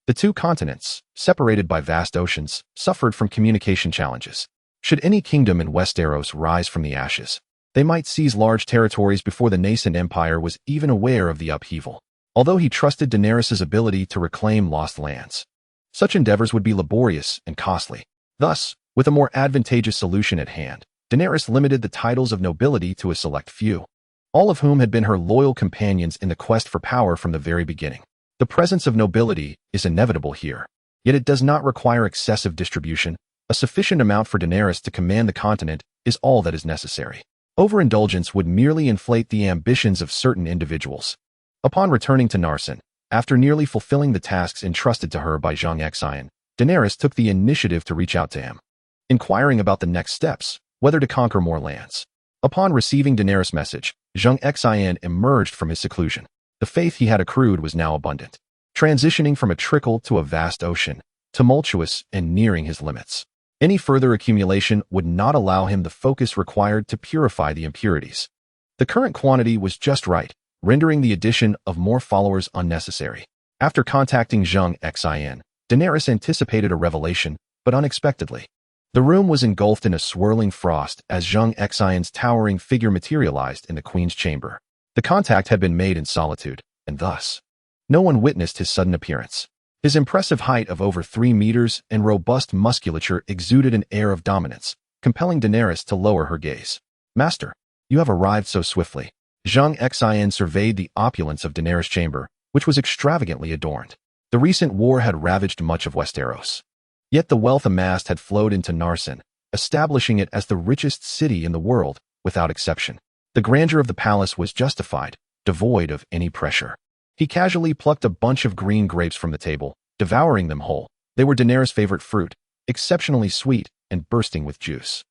The 2 continents, separated by vast oceans, suffered from communication challenges. Should any kingdom in Westeros rise from the ashes, they might seize large territories before the nascent empire was even aware of the upheaval. Although he trusted Daenerys' ability to reclaim lost lands, such endeavors would be laborious and costly. Thus, with a more advantageous solution at hand, Daenerys limited the titles of nobility to a select few, all of whom had been her loyal companions in the quest for power from the very beginning. The presence of nobility is inevitable here, yet it does not require excessive distribution. A sufficient amount for Daenerys to command the continent is all that is necessary. Overindulgence would merely inflate the ambitions of certain individuals. Upon returning to Narsen, after nearly fulfilling the tasks entrusted to her by Zheng Xin, Daenerys took the initiative to reach out to him, inquiring about the next steps, whether to conquer more lands. Upon receiving Daenerys' message, Zheng Xin emerged from his seclusion. The faith he had accrued was now abundant, transitioning from a trickle to a vast ocean, tumultuous and nearing his limits. Any further accumulation would not allow him the focus required to purify the impurities. The current quantity was just right, rendering the addition of more followers unnecessary. After contacting Zheng Xin, Daenerys anticipated a revelation, but unexpectedly. The room was engulfed in a swirling frost as Zheng Xin's towering figure materialized in the queen's chamber. The contact had been made in solitude, and thus, no one witnessed his sudden appearance. His impressive height of over 3 meters and robust musculature exuded an air of dominance, compelling Daenerys to lower her gaze. "Master, you have arrived so swiftly." Zheng Xin surveyed the opulence of Daenerys' chamber, which was extravagantly adorned. The recent war had ravaged much of Westeros. Yet the wealth amassed had flowed into Narsen, establishing it as the richest city in the world, without exception. The grandeur of the palace was justified, devoid of any pressure. He casually plucked a bunch of green grapes from the table, devouring them whole. They were Daenerys' favorite fruit, exceptionally sweet and bursting with juice.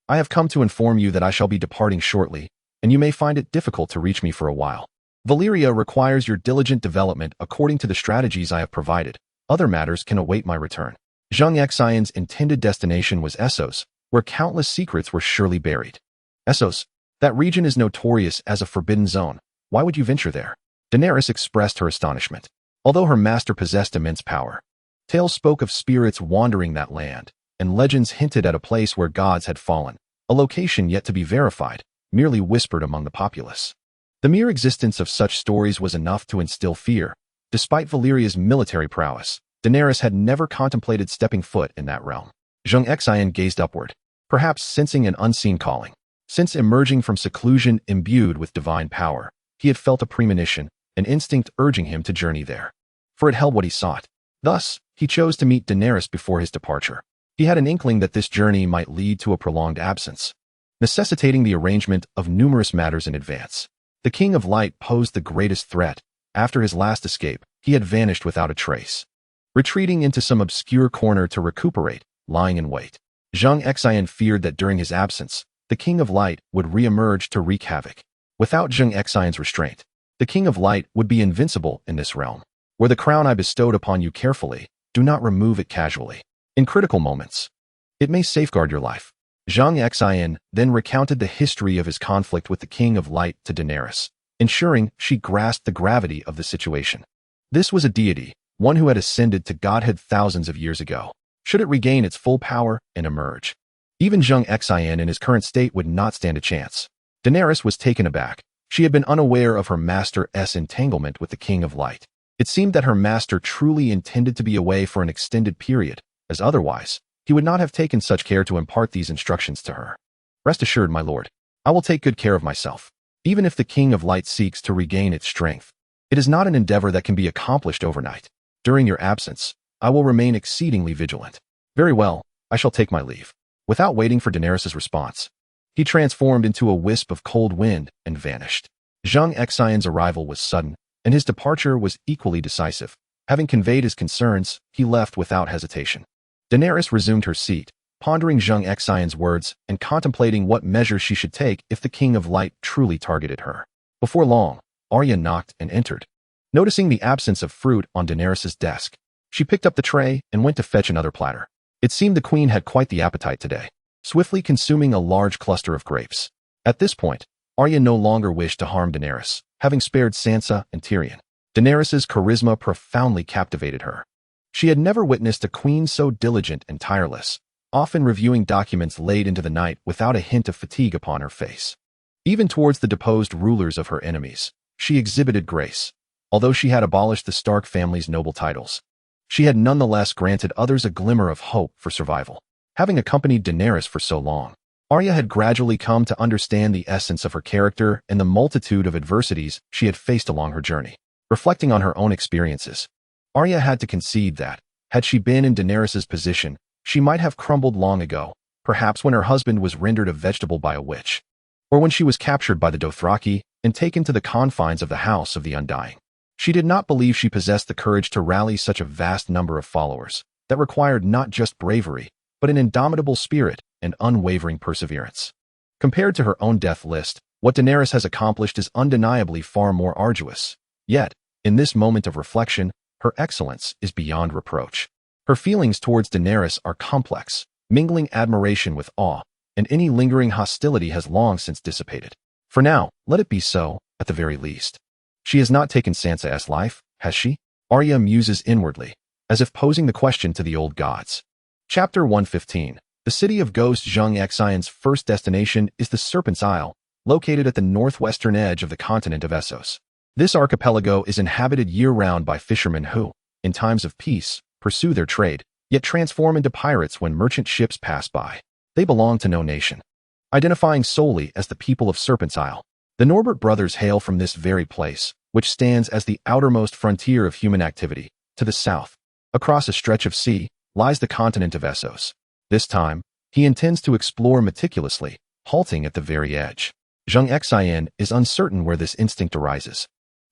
"I have come to inform you that I shall be departing shortly, and you may find it difficult to reach me for a while. Valyria requires your diligent development according to the strategies I have provided. Other matters can await my return." Zheng Xin's intended destination was Essos, where countless secrets were surely buried. "Essos? That region is notorious as a forbidden zone. Why would you venture there?" Daenerys expressed her astonishment. Although her master possessed immense power, tales spoke of spirits wandering that land, and legends hinted at a place where gods had fallen, a location yet to be verified. merely whispered among the populace. The mere existence of such stories was enough to instill fear. Despite Valyria's military prowess, Daenerys had never contemplated stepping foot in that realm. Zheng Xin gazed upward, perhaps sensing an unseen calling. Since emerging from seclusion imbued with divine power, he had felt a premonition, an instinct urging him to journey there. For it held what he sought. Thus, he chose to meet Daenerys before his departure. He had an inkling that this journey might lead to a prolonged absence, necessitating the arrangement of numerous matters in advance. The King of Light posed the greatest threat. After his last escape, he had vanished without a trace, retreating into some obscure corner to recuperate, lying in wait. Zheng Xin feared that during his absence, the King of Light would re-emerge to wreak havoc. Without Zheng Xin's restraint, the King of Light would be invincible in this realm. Where the crown I bestowed upon you carefully, do not remove it casually. In critical moments, it may safeguard your life. Zheng Xin then recounted the history of his conflict with the King of Light to Daenerys, ensuring she grasped the gravity of the situation. This was a deity, one who had ascended to godhood thousands of years ago. Should it regain its full power and emerge, even Zheng Xin in his current state would not stand a chance. Daenerys was taken aback. She had been unaware of her master's entanglement with the King of Light. It seemed that her master truly intended to be away for an extended period, as otherwise, he would not have taken such care to impart these instructions to her. Rest assured, my lord, I will take good care of myself. Even if the King of Light seeks to regain its strength, it is not an endeavor that can be accomplished overnight. During your absence, I will remain exceedingly vigilant. Very well, I shall take my leave. Without waiting for Daenerys' response, he transformed into a wisp of cold wind and vanished. Zheng Xin's arrival was sudden, and his departure was equally decisive. Having conveyed his concerns, he left without hesitation. Daenerys resumed her seat, pondering Zheng Xin's words and contemplating what measures she should take if the King of Light truly targeted her. Before long, Arya knocked and entered. Noticing the absence of fruit on Daenerys' desk, she picked up the tray and went to fetch another platter. It seemed the queen had quite the appetite today, swiftly consuming a large cluster of grapes. At this point, Arya no longer wished to harm Daenerys, having spared Sansa and Tyrion. Daenerys' charisma profoundly captivated her. She had never witnessed a queen so diligent and tireless, often reviewing documents late into the night without a hint of fatigue upon her face. Even towards the deposed rulers of her enemies, she exhibited grace. Although she had abolished the Stark family's noble titles, she had nonetheless granted others a glimmer of hope for survival. Having accompanied Daenerys for so long, Arya had gradually come to understand the essence of her character and the multitude of adversities she had faced along her journey. Reflecting on her own experiences, Arya had to concede that, had she been in Daenerys' position, she might have crumbled long ago, perhaps when her husband was rendered a vegetable by a witch, or when she was captured by the Dothraki and taken to the confines of the House of the Undying. She did not believe she possessed the courage to rally such a vast number of followers that required not just bravery, but an indomitable spirit and unwavering perseverance. Compared to her own death list, what Daenerys has accomplished is undeniably far more arduous. Yet, in this moment of reflection, her excellence is beyond reproach. Her feelings towards Daenerys are complex, mingling admiration with awe, and any lingering hostility has long since dissipated. For now, let it be so, at the very least. She has not taken Sansa's life, has she? Arya muses inwardly, as if posing the question to the old gods. Chapter 115. The city of Ghost. Zheng Xin's first destination is the Serpent's Isle, located at the northwestern edge of the continent of Essos. This archipelago is inhabited year-round by fishermen who, in times of peace, pursue their trade, yet transform into pirates when merchant ships pass by. They belong to no nation, identifying solely as the people of Serpent's Isle. The Norbert brothers hail from this very place, which stands as the outermost frontier of human activity. To the south, across a stretch of sea, lies the continent of Essos. This time, he intends to explore meticulously, halting at the very edge. Zheng Xin is uncertain where this instinct arises,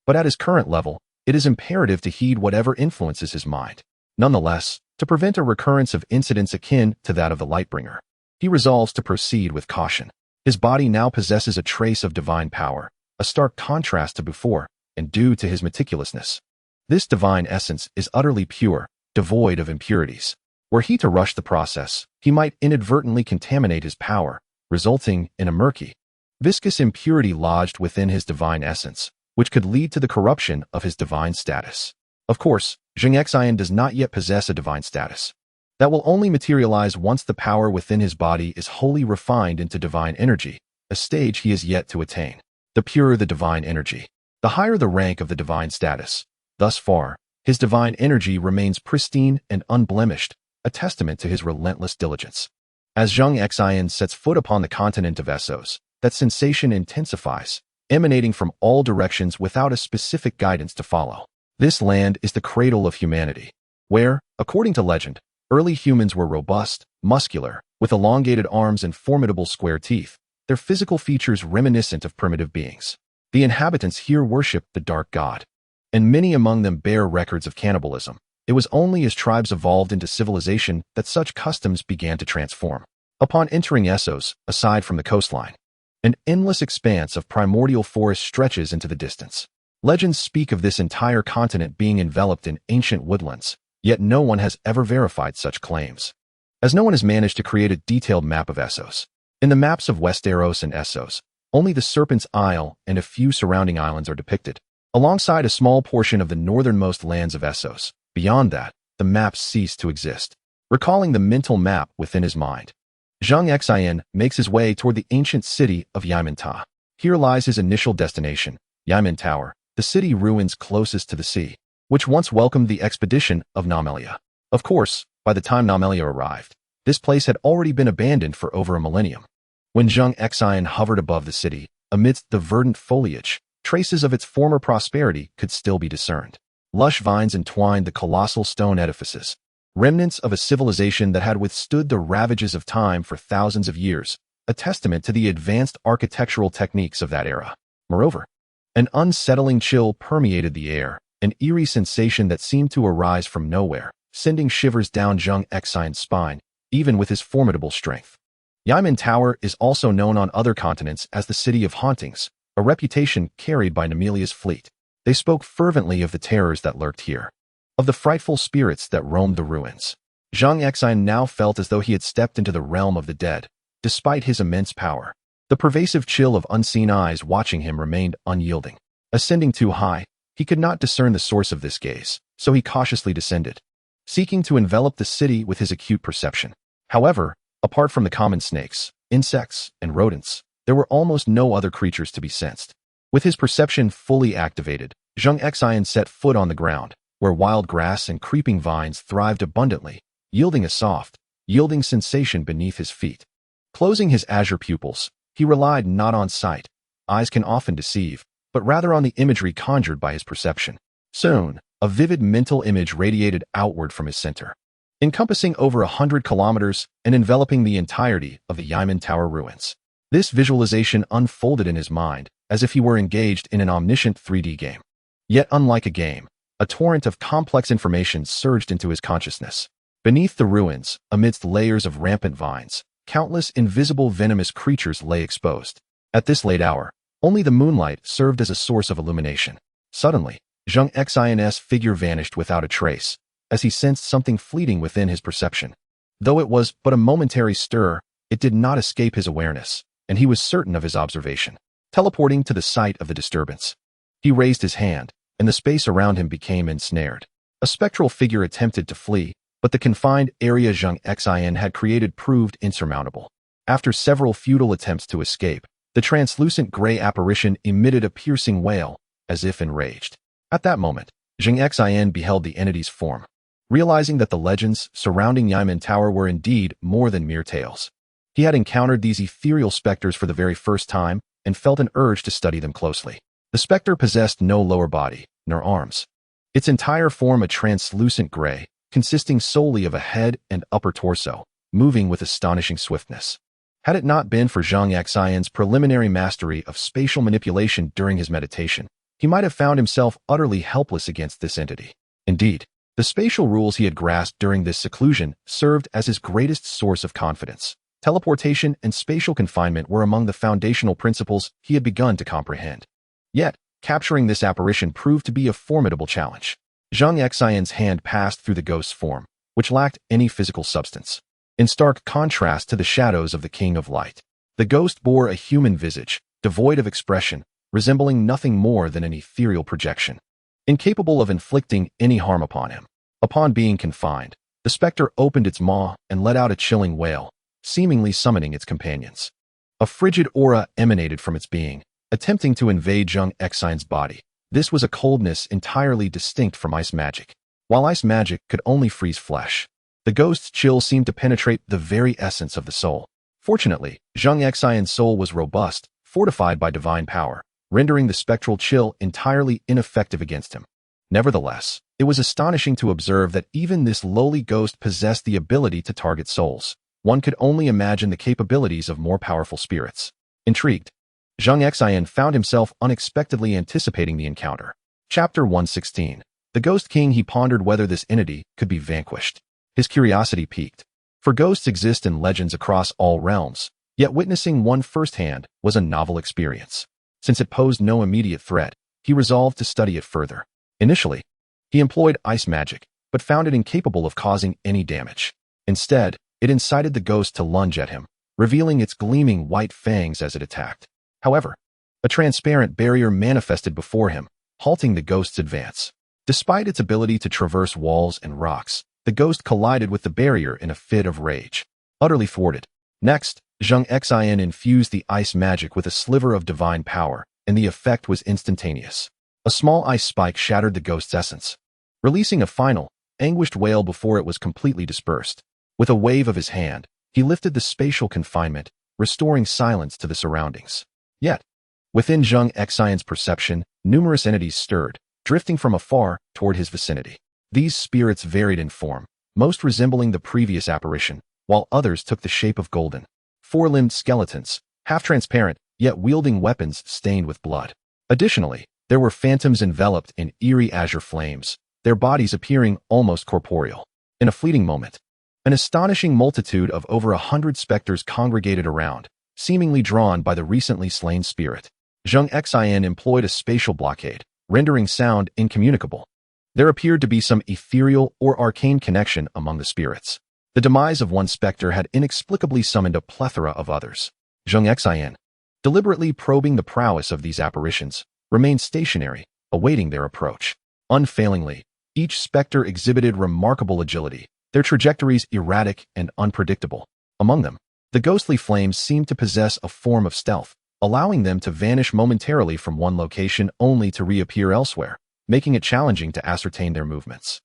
but at his current level, it is imperative to heed whatever influences his mind. Nonetheless, to prevent a recurrence of incidents akin to that of the Lightbringer, he resolves to proceed with caution. His body now possesses a trace of divine power, a stark contrast to before, and due to his meticulousness. This divine essence is utterly pure, devoid of impurities. Were he to rush the process, he might inadvertently contaminate his power, resulting in a murky, viscous impurity lodged within his divine essence, which could lead to the corruption of his divine status. Of course, Zheng Xin does not yet possess a divine status. That will only materialize once the power within his body is wholly refined into divine energy, a stage he has yet to attain. The purer the divine energy, the higher the rank of the divine status. Thus far, his divine energy remains pristine and unblemished, a testament to his relentless diligence. As Zheng Xin sets foot upon the continent of Essos, that sensation intensifies, emanating from all directions without a specific guidance to follow. This land is the cradle of humanity, where, according to legend, early humans were robust, muscular, with elongated arms and formidable square teeth, their physical features reminiscent of primitive beings. The inhabitants here worship the dark god, and many among them bear records of cannibalism. It was only as tribes evolved into civilization that such customs began to transform. Upon entering Essos, aside from the coastline, an endless expanse of primordial forest stretches into the distance. Legends speak of this entire continent being enveloped in ancient woodlands, yet no one has ever verified such claims, as no one has managed to create a detailed map of Essos. In the maps of Westeros and Essos, only the Serpent's Isle and a few surrounding islands are depicted, alongside a small portion of the northernmost lands of Essos. Beyond that, the maps cease to exist. Recalling the mental map within his mind, Zheng Xin makes his way toward the ancient city of Yaiminta. Here lies his initial destination, Yaimin Tower, the city ruins closest to the sea, which once welcomed the expedition of Namelia. Of course, by the time Namelia arrived, this place had already been abandoned for over a millennium. When Zheng Xin hovered above the city, amidst the verdant foliage, traces of its former prosperity could still be discerned. Lush vines entwined the colossal stone edifices, remnants of a civilization that had withstood the ravages of time for thousands of years, a testament to the advanced architectural techniques of that era. Moreover, an unsettling chill permeated the air, an eerie sensation that seemed to arise from nowhere, sending shivers down Zheng Xin's spine, even with his formidable strength. Yaimin Tower is also known on other continents as the City of Hauntings, a reputation carried by Namelia's fleet. They spoke fervently of the terrors that lurked here, of the frightful spirits that roamed the ruins. Zheng Xin now felt as though he had stepped into the realm of the dead, despite his immense power. The pervasive chill of unseen eyes watching him remained unyielding. Ascending too high, he could not discern the source of this gaze, so he cautiously descended, seeking to envelop the city with his acute perception. However, apart from the common snakes, insects, and rodents, there were almost no other creatures to be sensed. With his perception fully activated, Zheng Xin set foot on the ground, where wild grass and creeping vines thrived abundantly, yielding a soft, yielding sensation beneath his feet. Closing his azure pupils, he relied not on sight, eyes can often deceive, but rather on the imagery conjured by his perception. Soon, a vivid mental image radiated outward from his center, encompassing over 100 kilometers and enveloping the entirety of the Yaimin Tower ruins. This visualization unfolded in his mind, as if he were engaged in an omniscient 3D game. Yet unlike a game, a torrent of complex information surged into his consciousness. Beneath the ruins, amidst layers of rampant vines, countless invisible venomous creatures lay exposed. At this late hour, only the moonlight served as a source of illumination. Suddenly, Zheng Xin's figure vanished without a trace, as he sensed something fleeting within his perception. Though it was but a momentary stir, it did not escape his awareness, and he was certain of his observation. Teleporting to the site of the disturbance, he raised his hand, and the space around him became ensnared. A spectral figure attempted to flee, but the confined area Zheng Xin had created proved insurmountable. After several futile attempts to escape, the translucent gray apparition emitted a piercing wail, as if enraged. At that moment, Zheng Xin beheld the entity's form, realizing that the legends surrounding Yaimin Tower were indeed more than mere tales. He had encountered these ethereal specters for the very first time, and felt an urge to study them closely. The specter possessed no lower body, nor arms. Its entire form a translucent gray, consisting solely of a head and upper torso, moving with astonishing swiftness. Had it not been for Zheng Xin's preliminary mastery of spatial manipulation during his meditation, he might have found himself utterly helpless against this entity. Indeed, the spatial rules he had grasped during this seclusion served as his greatest source of confidence. Teleportation and spatial confinement were among the foundational principles he had begun to comprehend. Yet, capturing this apparition proved to be a formidable challenge. Zheng Xin's hand passed through the ghost's form, which lacked any physical substance. In stark contrast to the shadows of the King of Light, the ghost bore a human visage, devoid of expression, resembling nothing more than an ethereal projection, incapable of inflicting any harm upon him. Upon being confined, the specter opened its maw and let out a chilling wail, seemingly summoning its companions. A frigid aura emanated from its being, attempting to invade Zheng Xin's body. This was a coldness entirely distinct from ice magic. While ice magic could only freeze flesh, the ghost's chill seemed to penetrate the very essence of the soul. Fortunately, Zheng Xin's soul was robust, fortified by divine power, rendering the spectral chill entirely ineffective against him. Nevertheless, it was astonishing to observe that even this lowly ghost possessed the ability to target souls. One could only imagine the capabilities of more powerful spirits. Intrigued, Zheng Xin found himself unexpectedly anticipating the encounter. Chapter 116. The Ghost King. He pondered whether this entity could be vanquished. His curiosity piqued. For ghosts exist in legends across all realms, yet witnessing one firsthand was a novel experience. Since it posed no immediate threat, he resolved to study it further. Initially, he employed ice magic, but found it incapable of causing any damage. Instead, it incited the ghost to lunge at him, revealing its gleaming white fangs as it attacked. However, a transparent barrier manifested before him, halting the ghost's advance. Despite its ability to traverse walls and rocks, the ghost collided with the barrier in a fit of rage. Utterly thwarted. Next, Zheng Xin infused the ice magic with a sliver of divine power, and the effect was instantaneous. A small ice spike shattered the ghost's essence, releasing a final, anguished wail before it was completely dispersed. With a wave of his hand, he lifted the spatial confinement, restoring silence to the surroundings. Yet, within Zheng Xin's perception, numerous entities stirred, drifting from afar toward his vicinity. These spirits varied in form, most resembling the previous apparition, while others took the shape of golden, four-limbed skeletons, half-transparent, yet wielding weapons stained with blood. Additionally, there were phantoms enveloped in eerie azure flames, their bodies appearing almost corporeal. In a fleeting moment, an astonishing multitude of over 100 specters congregated around, seemingly drawn by the recently slain spirit. Zheng Xin employed a spatial blockade, rendering sound incommunicable. There appeared to be some ethereal or arcane connection among the spirits. The demise of one specter had inexplicably summoned a plethora of others. Zheng Xin, deliberately probing the prowess of these apparitions, remained stationary, awaiting their approach. Unfailingly, each specter exhibited remarkable agility, their trajectories erratic and unpredictable. Among them, the ghostly flames seemed to possess a form of stealth, allowing them to vanish momentarily from one location only to reappear elsewhere, making it challenging to ascertain their movements.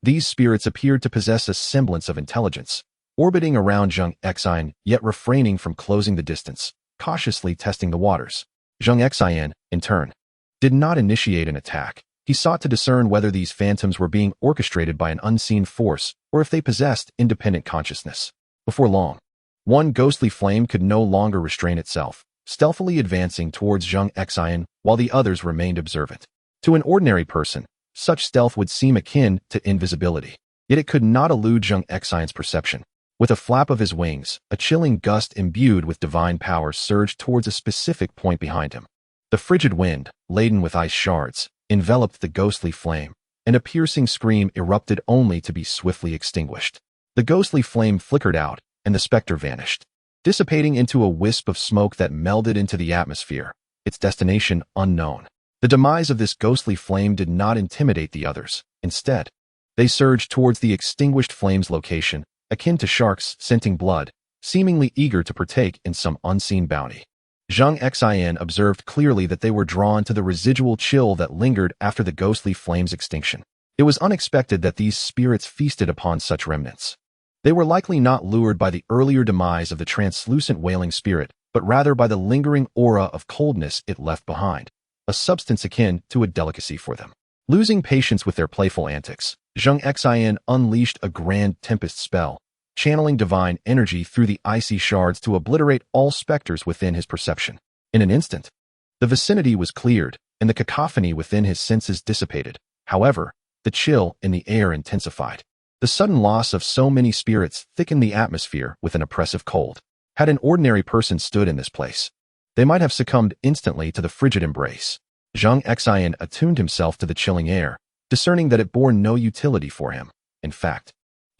These spirits appeared to possess a semblance of intelligence, orbiting around Zheng Xin, yet refraining from closing the distance, cautiously testing the waters. Zheng Xin, in turn, did not initiate an attack. He sought to discern whether these phantoms were being orchestrated by an unseen force or if they possessed independent consciousness. Before long, one ghostly flame could no longer restrain itself, stealthily advancing towards Zheng Xin while the others remained observant. To an ordinary person, such stealth would seem akin to invisibility. Yet it could not elude Zheng Xin's perception. With a flap of his wings, a chilling gust imbued with divine power surged towards a specific point behind him. The frigid wind, laden with ice shards, enveloped the ghostly flame, and a piercing scream erupted only to be swiftly extinguished. The ghostly flame flickered out, and the specter vanished, dissipating into a wisp of smoke that melded into the atmosphere, its destination unknown. The demise of this ghostly flame did not intimidate the others. Instead, they surged towards the extinguished flame's location, akin to sharks scenting blood, seemingly eager to partake in some unseen bounty. Zheng Xin observed clearly that they were drawn to the residual chill that lingered after the ghostly flame's extinction. It was unexpected that these spirits feasted upon such remnants. They were likely not lured by the earlier demise of the translucent wailing spirit, but rather by the lingering aura of coldness it left behind, a substance akin to a delicacy for them. Losing patience with their playful antics, Zheng Xin unleashed a grand tempest spell, channeling divine energy through the icy shards to obliterate all specters within his perception. In an instant, the vicinity was cleared, and the cacophony within his senses dissipated. However, the chill in the air intensified. The sudden loss of so many spirits thickened the atmosphere with an oppressive cold. Had an ordinary person stood in this place, they might have succumbed instantly to the frigid embrace. Zheng Xin attuned himself to the chilling air, discerning that it bore no utility for him. In fact,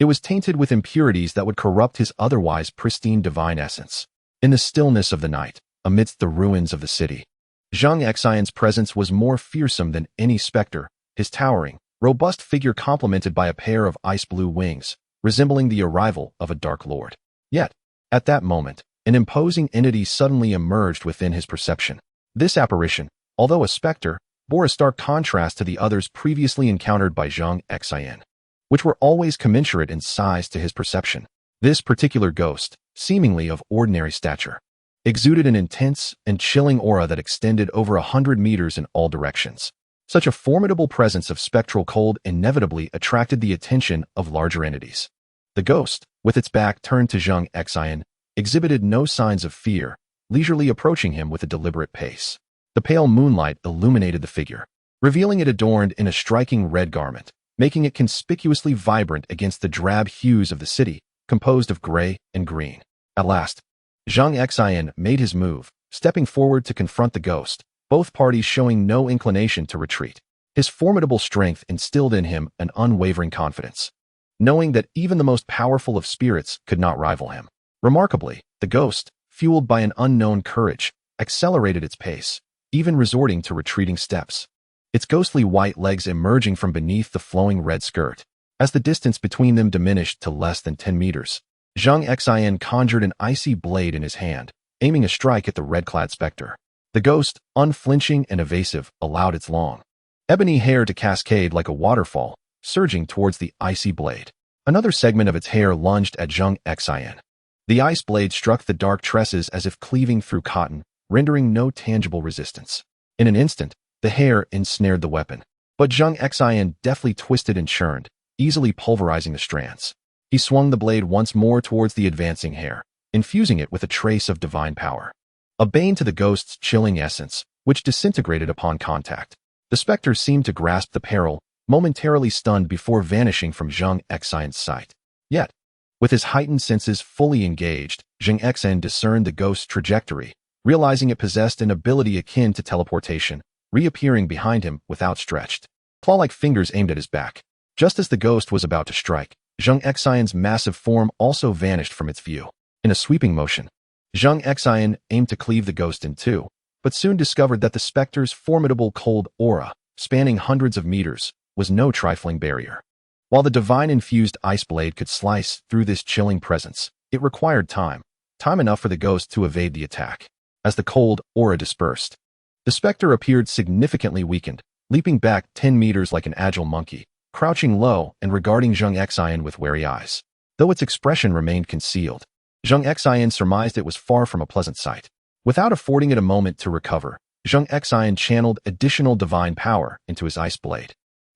it was tainted with impurities that would corrupt his otherwise pristine divine essence. In the stillness of the night, amidst the ruins of the city, Zheng Xin's presence was more fearsome than any specter, his towering, robust figure complemented by a pair of ice-blue wings, resembling the arrival of a dark lord. Yet, at that moment, an imposing entity suddenly emerged within his perception. This apparition, although a specter, bore a stark contrast to the others previously encountered by Zheng Xin, which were always commensurate in size to his perception. This particular ghost, seemingly of ordinary stature, exuded an intense and chilling aura that extended over 100 meters in all directions. Such a formidable presence of spectral cold inevitably attracted the attention of larger entities. The ghost, with its back turned to Zheng Xin, exhibited no signs of fear, leisurely approaching him with a deliberate pace. The pale moonlight illuminated the figure, revealing it adorned in a striking red garment, making it conspicuously vibrant against the drab hues of the city, composed of gray and green. At last, Zheng Xin made his move, stepping forward to confront the ghost, both parties showing no inclination to retreat. His formidable strength instilled in him an unwavering confidence, knowing that even the most powerful of spirits could not rival him. Remarkably, the ghost, fueled by an unknown courage, accelerated its pace, even resorting to retreating steps, its ghostly white legs emerging from beneath the flowing red skirt. As the distance between them diminished to less than 10 meters, Zheng Xin conjured an icy blade in his hand, aiming a strike at the red-clad specter. The ghost, unflinching and evasive, allowed its long, ebony hair to cascade like a waterfall, surging towards the icy blade. Another segment of its hair lunged at Zheng Xin. The ice blade struck the dark tresses as if cleaving through cotton, rendering no tangible resistance. In an instant, the hair ensnared the weapon, but Zheng Xin deftly twisted and churned, easily pulverizing the strands. He swung the blade once more towards the advancing hair, infusing it with a trace of divine power, a bane to the ghost's chilling essence, which disintegrated upon contact. The specter seemed to grasp the peril, momentarily stunned before vanishing from Zheng Xin's sight. Yet, with his heightened senses fully engaged, Zheng Xin discerned the ghost's trajectory, realizing it possessed an ability akin to teleportation, reappearing behind him with outstretched, claw-like fingers aimed at his back. Just as the ghost was about to strike, Zheng Xin's massive form also vanished from its view. In a sweeping motion, Zheng Xin aimed to cleave the ghost in two, but soon discovered that the specter's formidable cold aura, spanning hundreds of meters, was no trifling barrier. While the divine-infused ice blade could slice through this chilling presence, it required time enough for the ghost to evade the attack. As the cold aura dispersed, the specter appeared significantly weakened, leaping back 10 meters like an agile monkey, crouching low and regarding Zheng Xin with wary eyes. Though its expression remained concealed, Zheng Xin surmised it was far from a pleasant sight. Without affording it a moment to recover, Zheng Xin channeled additional divine power into his ice blade,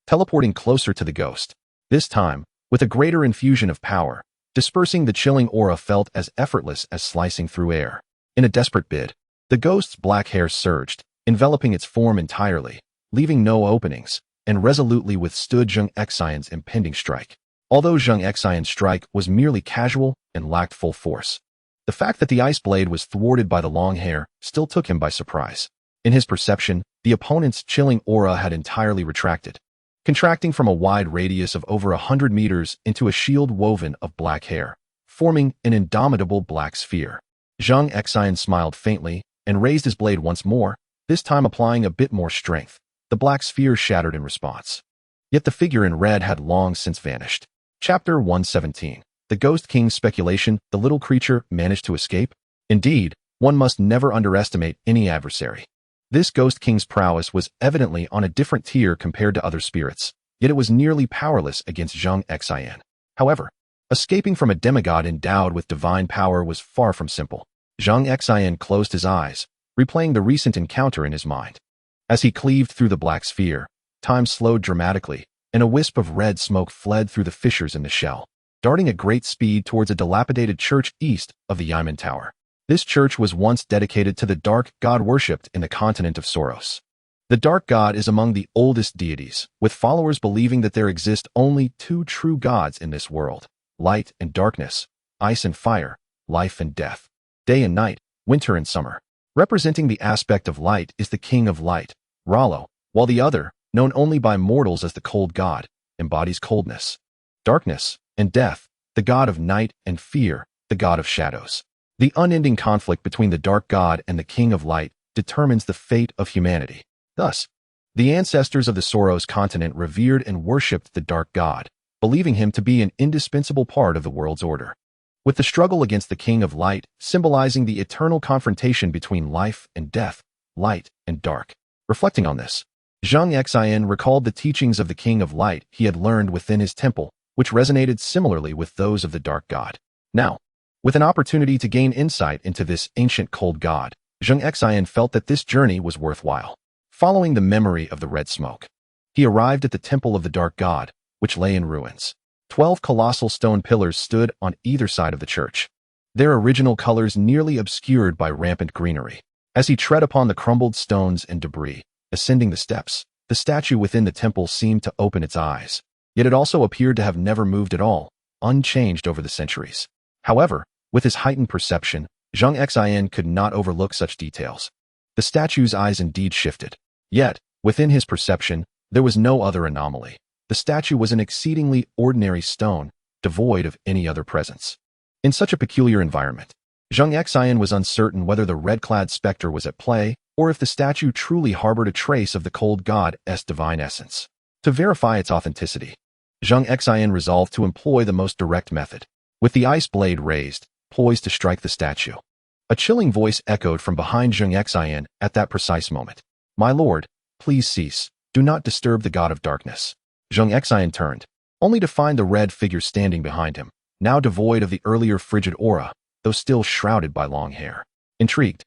teleporting closer to the ghost. This time, with a greater infusion of power, dispersing the chilling aura felt as effortless as slicing through air. In a desperate bid, the ghost's black hair surged, enveloping its form entirely, leaving no openings, and resolutely withstood Zheng Xin's impending strike. Although Zheng Xin's strike was merely casual and lacked full force, the fact that the ice blade was thwarted by the long hair still took him by surprise. In his perception, the opponent's chilling aura had entirely retracted, contracting from a wide radius of over 100 meters into a shield woven of black hair, forming an indomitable black sphere. Zheng Xin smiled faintly and raised his blade once more, this time applying a bit more strength. The black sphere shattered in response. Yet the figure in red had long since vanished. Chapter 117. The Ghost King's speculation, the little creature managed to escape? Indeed, one must never underestimate any adversary. This Ghost King's prowess was evidently on a different tier compared to other spirits, yet it was nearly powerless against Zheng Xin. However, escaping from a demigod endowed with divine power was far from simple. Zheng Xin closed his eyes, replaying the recent encounter in his mind. As he cleaved through the black sphere, time slowed dramatically, and a wisp of red smoke fled through the fissures in the shell, darting at great speed towards a dilapidated church east of the Yamen Tower. This church was once dedicated to the dark god worshipped in the continent of Soros. The dark god is among the oldest deities, with followers believing that there exist only two true gods in this world: light and darkness, ice and fire, life and death, day and night, winter and summer. Representing the aspect of light is the king of light, Rallo, while the other, known only by mortals as the cold god, embodies coldness, darkness, and death, the god of night and fear, the god of shadows. The unending conflict between the dark god and the king of light determines the fate of humanity. Thus, the ancestors of the Soros continent revered and worshipped the dark god, believing him to be an indispensable part of the world's order. with the struggle against the King of Light symbolizing the eternal confrontation between life and death, light and dark. Reflecting on this, Zheng Xin recalled the teachings of the King of Light he had learned within his temple, which resonated similarly with those of the Dark God. Now, with an opportunity to gain insight into this ancient cold god, Zheng Xin felt that this journey was worthwhile. Following the memory of the red smoke, he arrived at the temple of the Dark God, which lay in ruins. 12 colossal stone pillars stood on either side of the church, their original colors nearly obscured by rampant greenery. As he tread upon the crumbled stones and debris, ascending the steps, the statue within the temple seemed to open its eyes. Yet it also appeared to have never moved at all, unchanged over the centuries. However, with his heightened perception, Zheng Xin could not overlook such details. The statue's eyes indeed shifted. Yet, within his perception, there was no other anomaly. The statue was an exceedingly ordinary stone, devoid of any other presence. In such a peculiar environment, Zheng Xin was uncertain whether the red-clad specter was at play, or if the statue truly harbored a trace of the cold god's divine essence. To verify its authenticity, Zheng Xin resolved to employ the most direct method. With the ice blade raised, poised to strike the statue, a chilling voice echoed from behind Zheng Xin at that precise moment. "My lord, please cease. Do not disturb the god of darkness." Zheng Xin turned, only to find the red figure standing behind him, now devoid of the earlier frigid aura, though still shrouded by long hair. Intrigued,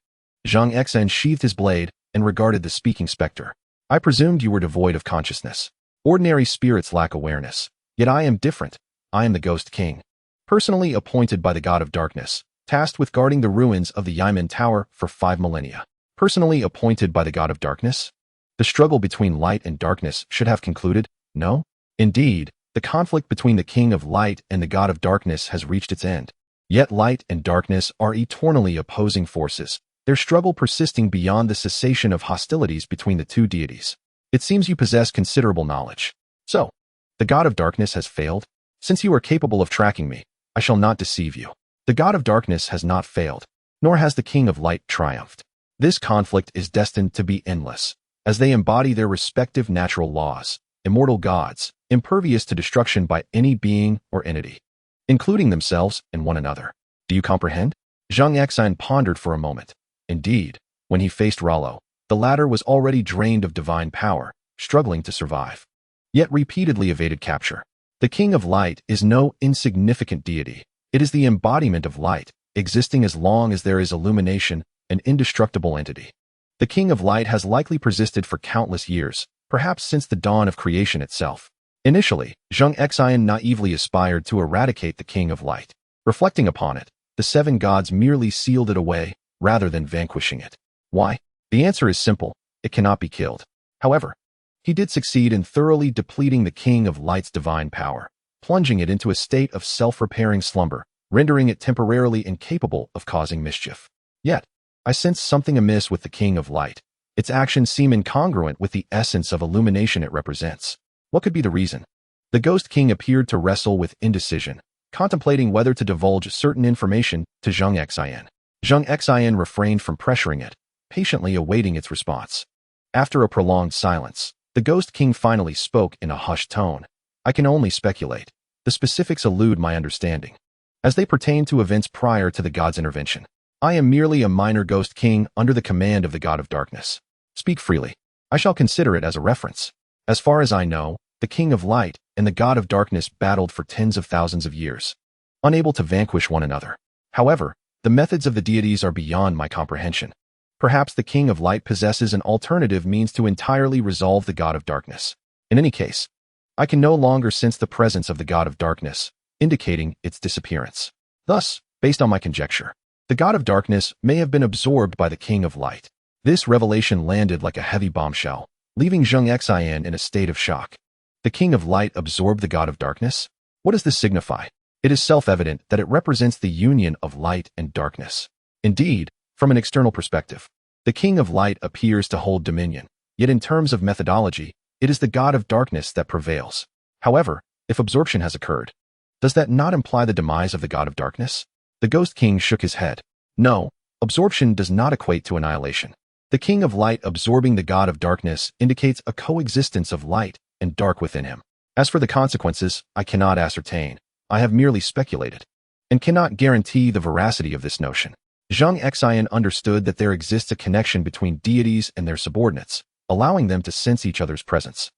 Zheng Xin sheathed his blade and regarded the speaking specter. "I presumed you were devoid of consciousness. Ordinary spirits lack awareness, yet I am different. I am the Ghost King, personally appointed by the God of Darkness, tasked with guarding the ruins of the Yimin Tower for 5 millennia. Personally appointed by the God of Darkness? The struggle between light and darkness should have concluded, no? Indeed, the conflict between the King of Light and the God of Darkness has reached its end. Yet light and darkness are eternally opposing forces, their struggle persisting beyond the cessation of hostilities between the two deities. It seems you possess considerable knowledge. So, the God of Darkness has failed? Since you are capable of tracking me, I shall not deceive you. The God of Darkness has not failed, nor has the King of Light triumphed. This conflict is destined to be endless, as they embody their respective natural laws, immortal gods, impervious to destruction by any being or entity, including themselves and one another. Do you comprehend? Zheng Xin pondered for a moment. Indeed, when he faced Rollo, the latter was already drained of divine power, struggling to survive, yet repeatedly evaded capture. The King of Light is no insignificant deity. It is the embodiment of light, existing as long as there is illumination, an indestructible entity. The King of Light has likely persisted for countless years, perhaps since the dawn of creation itself. Initially, Zheng Xin naively aspired to eradicate the King of Light. Reflecting upon it, the 7 gods merely sealed it away, rather than vanquishing it. Why? The answer is simple: it cannot be killed. However, he did succeed in thoroughly depleting the King of Light's divine power, plunging it into a state of self-repairing slumber, rendering it temporarily incapable of causing mischief. Yet, I sense something amiss with the King of Light. Its actions seem incongruent with the essence of illumination it represents. What could be the reason? The Ghost King appeared to wrestle with indecision, contemplating whether to divulge certain information to Zheng Xin. Zheng Xin refrained from pressuring it, patiently awaiting its response. After a prolonged silence, the Ghost King finally spoke in a hushed tone. "I can only speculate. The specifics elude my understanding, as they pertain to events prior to the god's intervention. I am merely a minor Ghost King under the command of the God of Darkness. Speak freely. I shall consider it as a reference. As far as I know, the King of Light and the God of Darkness battled for tens of thousands of years, unable to vanquish one another. However, the methods of the deities are beyond my comprehension. Perhaps the King of Light possesses an alternative means to entirely resolve the God of Darkness. In any case, I can no longer sense the presence of the God of Darkness, indicating its disappearance. Thus, based on my conjecture, the God of Darkness may have been absorbed by the King of Light." This revelation landed like a heavy bombshell, leaving Zheng Xin in a state of shock. The King of Light absorbed the God of Darkness? What does this signify? It is self-evident that it represents the union of light and darkness. Indeed, from an external perspective, the King of Light appears to hold dominion, yet in terms of methodology, it is the God of Darkness that prevails. However, if absorption has occurred, does that not imply the demise of the God of Darkness? The Ghost King shook his head. No, absorption does not equate to annihilation. The King of Light absorbing the God of Darkness indicates a coexistence of light and dark within him. As for the consequences, I cannot ascertain. I have merely speculated. and cannot guarantee the veracity of this notion. Zheng Xin understood that there exists a connection between deities and their subordinates, allowing them to sense each other's presence,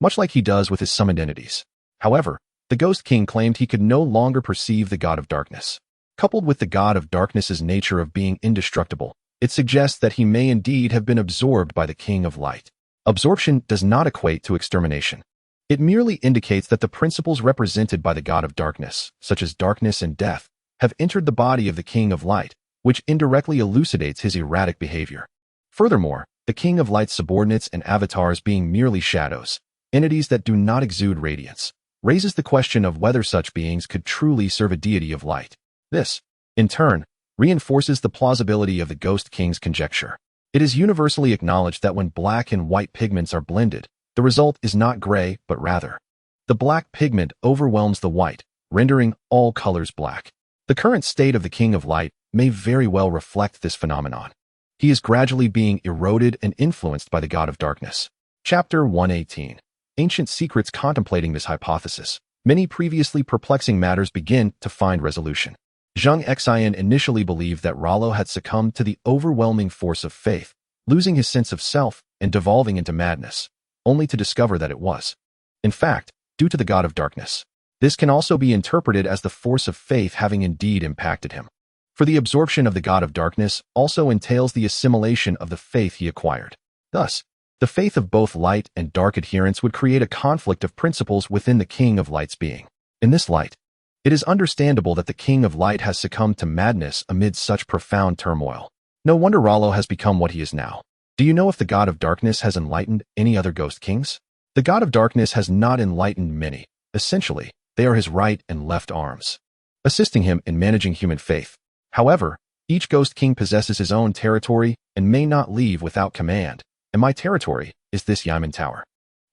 much like he does with his summoned entities. However, the Ghost King claimed he could no longer perceive the God of Darkness. Coupled with the God of Darkness's nature of being indestructible, it suggests that he may indeed have been absorbed by the King of Light. Absorption does not equate to extermination. It merely indicates that the principles represented by the God of Darkness, such as darkness and death, have entered the body of the King of Light, which indirectly elucidates his erratic behavior. Furthermore, the King of Light's subordinates and avatars being merely shadows, entities that do not exude radiance, raises the question of whether such beings could truly serve a deity of light. This, in turn, reinforces the plausibility of the Ghost King's conjecture. It is universally acknowledged that when black and white pigments are blended, the result is not gray, but rather, the black pigment overwhelms the white, rendering all colors black. The current state of the King of Light may very well reflect this phenomenon. He is gradually being eroded and influenced by the God of Darkness. Chapter 118. Ancient Secrets. Contemplating this hypothesis, many previously perplexing matters begin to find resolution. Zheng Xin initially believed that Rollo had succumbed to the overwhelming force of faith, losing his sense of self and devolving into madness, only to discover that it was, in fact, due to the God of Darkness. This can also be interpreted as the force of faith having indeed impacted him. For the absorption of the God of Darkness also entails the assimilation of the faith he acquired. Thus, the faith of both light and dark adherents would create a conflict of principles within the King of Light's being. In this light, it is understandable that the King of Light has succumbed to madness amid such profound turmoil. No wonder Rollo has become what he is now. Do you know if the God of Darkness has enlightened any other Ghost Kings? The God of Darkness has not enlightened many. Essentially, they are his right and left arms, assisting him in managing human faith. However, each Ghost King possesses his own territory and may not leave without command. And my territory is this Yamen Tower.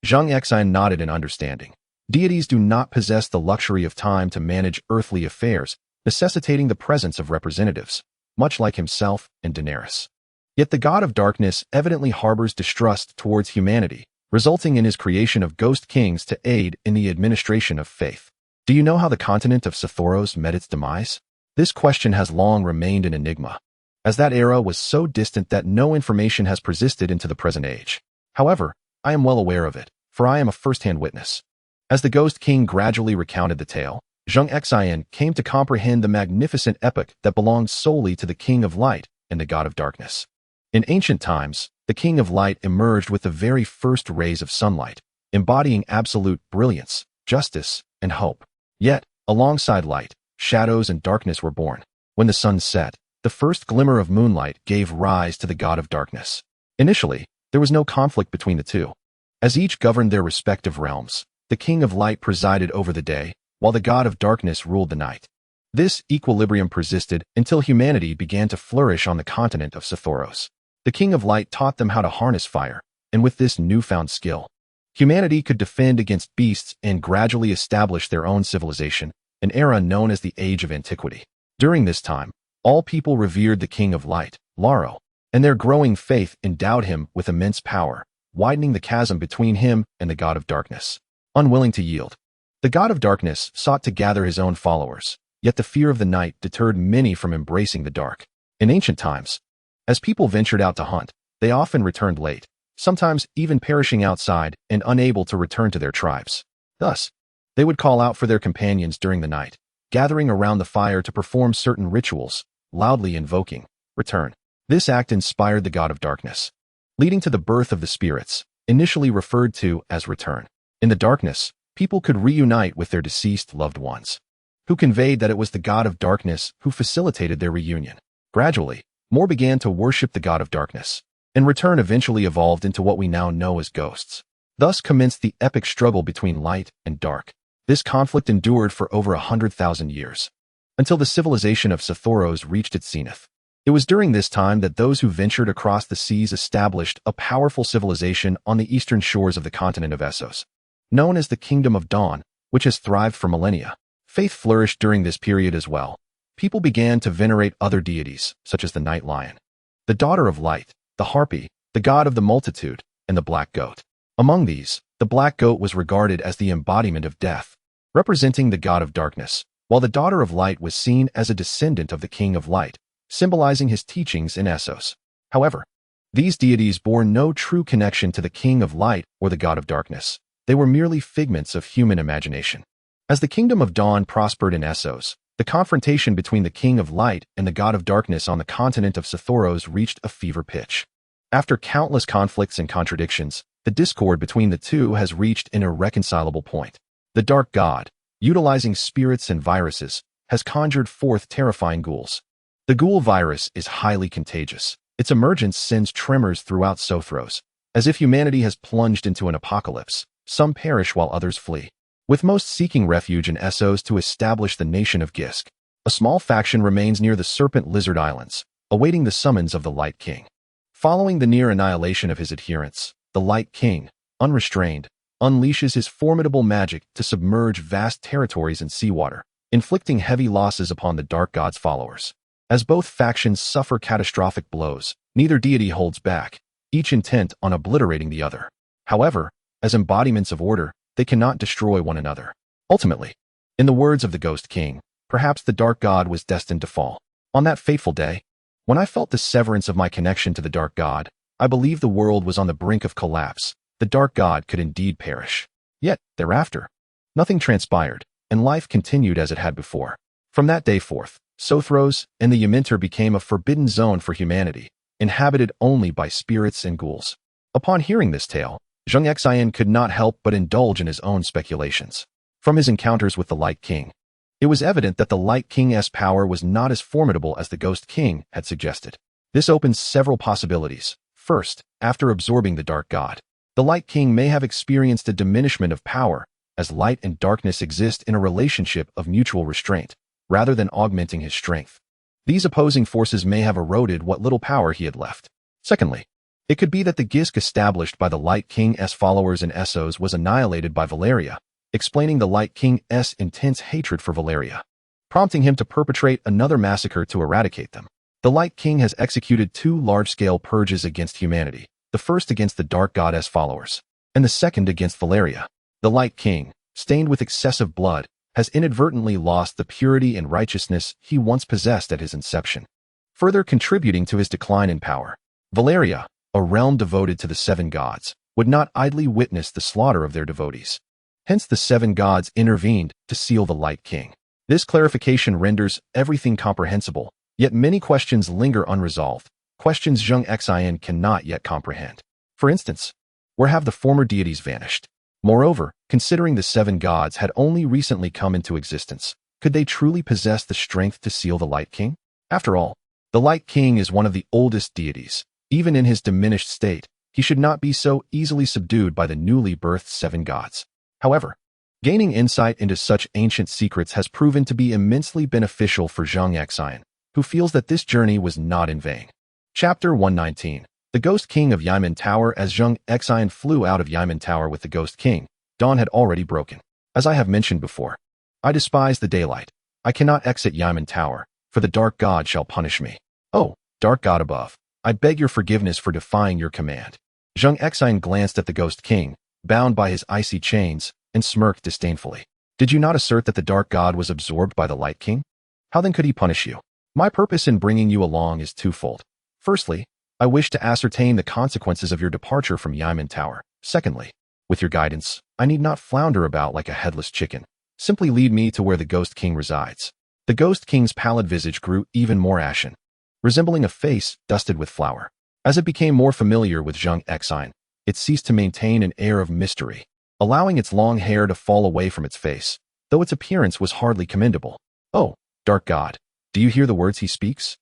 Zheng Xin nodded in understanding. Deities do not possess the luxury of time to manage earthly affairs, necessitating the presence of representatives, much like himself and Daenerys. Yet the God of Darkness evidently harbors distrust towards humanity, resulting in his creation of Ghost Kings to aid in the administration of faith. Do you know how the continent of Sothoros met its demise? This question has long remained an enigma, as that era was so distant that no information has persisted into the present age. However, I am well aware of it, for I am a first-hand witness. As the Ghost King gradually recounted the tale, Zheng Xin came to comprehend the magnificent epic that belonged solely to the King of Light and the God of Darkness. In ancient times, the King of Light emerged with the very first rays of sunlight, embodying absolute brilliance, justice, and hope. Yet, alongside light, shadows and darkness were born. When the sun set, the first glimmer of moonlight gave rise to the God of Darkness. Initially, there was no conflict between the two. As each governed their respective realms, the King of Light presided over the day, while the God of Darkness ruled the night. This equilibrium persisted until humanity began to flourish on the continent of Sothoros. The King of Light taught them how to harness fire, and with this newfound skill, humanity could defend against beasts and gradually establish their own civilization, an era known as the Age of Antiquity. During this time, all people revered the King of Light, Laro, and their growing faith endowed him with immense power, widening the chasm between him and the God of Darkness. Unwilling to yield, the God of Darkness sought to gather his own followers, yet the fear of the night deterred many from embracing the dark. In ancient times, as people ventured out to hunt, they often returned late, sometimes even perishing outside and unable to return to their tribes. Thus, they would call out for their companions during the night, gathering around the fire to perform certain rituals, loudly invoking, return. This act inspired the God of Darkness, leading to the birth of the spirits, initially referred to as return. In the darkness, people could reunite with their deceased loved ones, who conveyed that it was the God of Darkness who facilitated their reunion. Gradually, more began to worship the God of Darkness, and return eventually evolved into what we now know as ghosts. Thus commenced the epic struggle between light and dark. This conflict endured for over 100,000 years, until the civilization of Sothoros reached its zenith. It was during this time that those who ventured across the seas established a powerful civilization on the eastern shores of the continent of Essos, known as the Kingdom of Dawn, which has thrived for millennia. Faith flourished during this period as well. People began to venerate other deities, such as the Night Lion, the Daughter of Light, the Harpy, the God of the Multitude, and the Black Goat. Among these, the Black Goat was regarded as the embodiment of death, representing the God of Darkness, while the daughter of light was seen as a descendant of the king of light, symbolizing his teachings in Essos. However, these deities bore no true connection to the king of light or the god of darkness. They were merely figments of human imagination. As the kingdom of dawn prospered in Essos, the confrontation between the king of light and the god of darkness on the continent of Sothoros reached a fever pitch. After countless conflicts and contradictions, the discord between the two has reached an irreconcilable point. The dark god, utilizing spirits and viruses, has conjured forth terrifying ghouls. The ghoul virus is highly contagious. Its emergence sends tremors throughout Sothoros, as if humanity has plunged into an apocalypse. Some perish while others flee, with most seeking refuge in Essos to establish the nation of Gisk. A small faction remains near the Serpent Lizard Islands, awaiting the summons of the Light King. Following the near annihilation of his adherents, the Light King, unrestrained, unleashes his formidable magic to submerge vast territories in seawater, inflicting heavy losses upon the Dark God's followers. As both factions suffer catastrophic blows, neither deity holds back, each intent on obliterating the other. However, as embodiments of order, they cannot destroy one another. Ultimately, in the words of the Ghost King, perhaps the Dark God was destined to fall. On that fateful day, when I felt the severance of my connection to the Dark God, I believed the world was on the brink of collapse. The Dark God could indeed perish. Yet, thereafter, nothing transpired, and life continued as it had before. From that day forth, Sothoros and the Ymintir became a forbidden zone for humanity, inhabited only by spirits and ghouls. Upon hearing this tale, Zheng Xin could not help but indulge in his own speculations. From his encounters with the Light King, it was evident that the Light King's power was not as formidable as the Ghost King had suggested. This opens several possibilities. First, after absorbing the Dark God, the Light King may have experienced a diminishment of power, as light and darkness exist in a relationship of mutual restraint, rather than augmenting his strength. These opposing forces may have eroded what little power he had left. Secondly, it could be that the Gisk established by the Light King's followers in Essos was annihilated by Valeria, explaining the Light King's intense hatred for Valeria, prompting him to perpetrate another massacre to eradicate them. The Light King has executed 2 large-scale purges against humanity, the first against the Dark God's followers, and the second against Valeria. The Light King, stained with excessive blood, has inadvertently lost the purity and righteousness he once possessed at his inception, further contributing to his decline in power. Valeria, a realm devoted to the 7 gods, would not idly witness the slaughter of their devotees. Hence the 7 gods intervened to seal the Light King. This clarification renders everything comprehensible, yet many questions linger unresolved, questions Zheng Xin cannot yet comprehend. For instance, where have the former deities vanished? Moreover, considering the 7 gods had only recently come into existence, could they truly possess the strength to seal the Light King? After all, the Light King is one of the oldest deities. Even in his diminished state, he should not be so easily subdued by the newly birthed 7 gods. However, gaining insight into such ancient secrets has proven to be immensely beneficial for Zheng Xin, who feels that this journey was not in vain. Chapter 119. The Ghost King of Yimin Tower. As Zheng Xin flew out of Yimin Tower with the Ghost King, dawn had already broken. As I have mentioned before, I despise the daylight. I cannot exit Yimin Tower, for the Dark God shall punish me. Oh, Dark God above, I beg your forgiveness for defying your command. Zheng Xin glanced at the Ghost King, bound by his icy chains, and smirked disdainfully. Did you not assert that the Dark God was absorbed by the Light King? How then could he punish you? My purpose in bringing you along is twofold. Firstly, I wish to ascertain the consequences of your departure from Yimin Tower. Secondly, with your guidance, I need not flounder about like a headless chicken. Simply lead me to where the Ghost King resides. The Ghost King's pallid visage grew even more ashen, resembling a face dusted with flour. As it became more familiar with Zheng Xin, it ceased to maintain an air of mystery, allowing its long hair to fall away from its face, though its appearance was hardly commendable. Oh, Dark God, do you hear the words he speaks?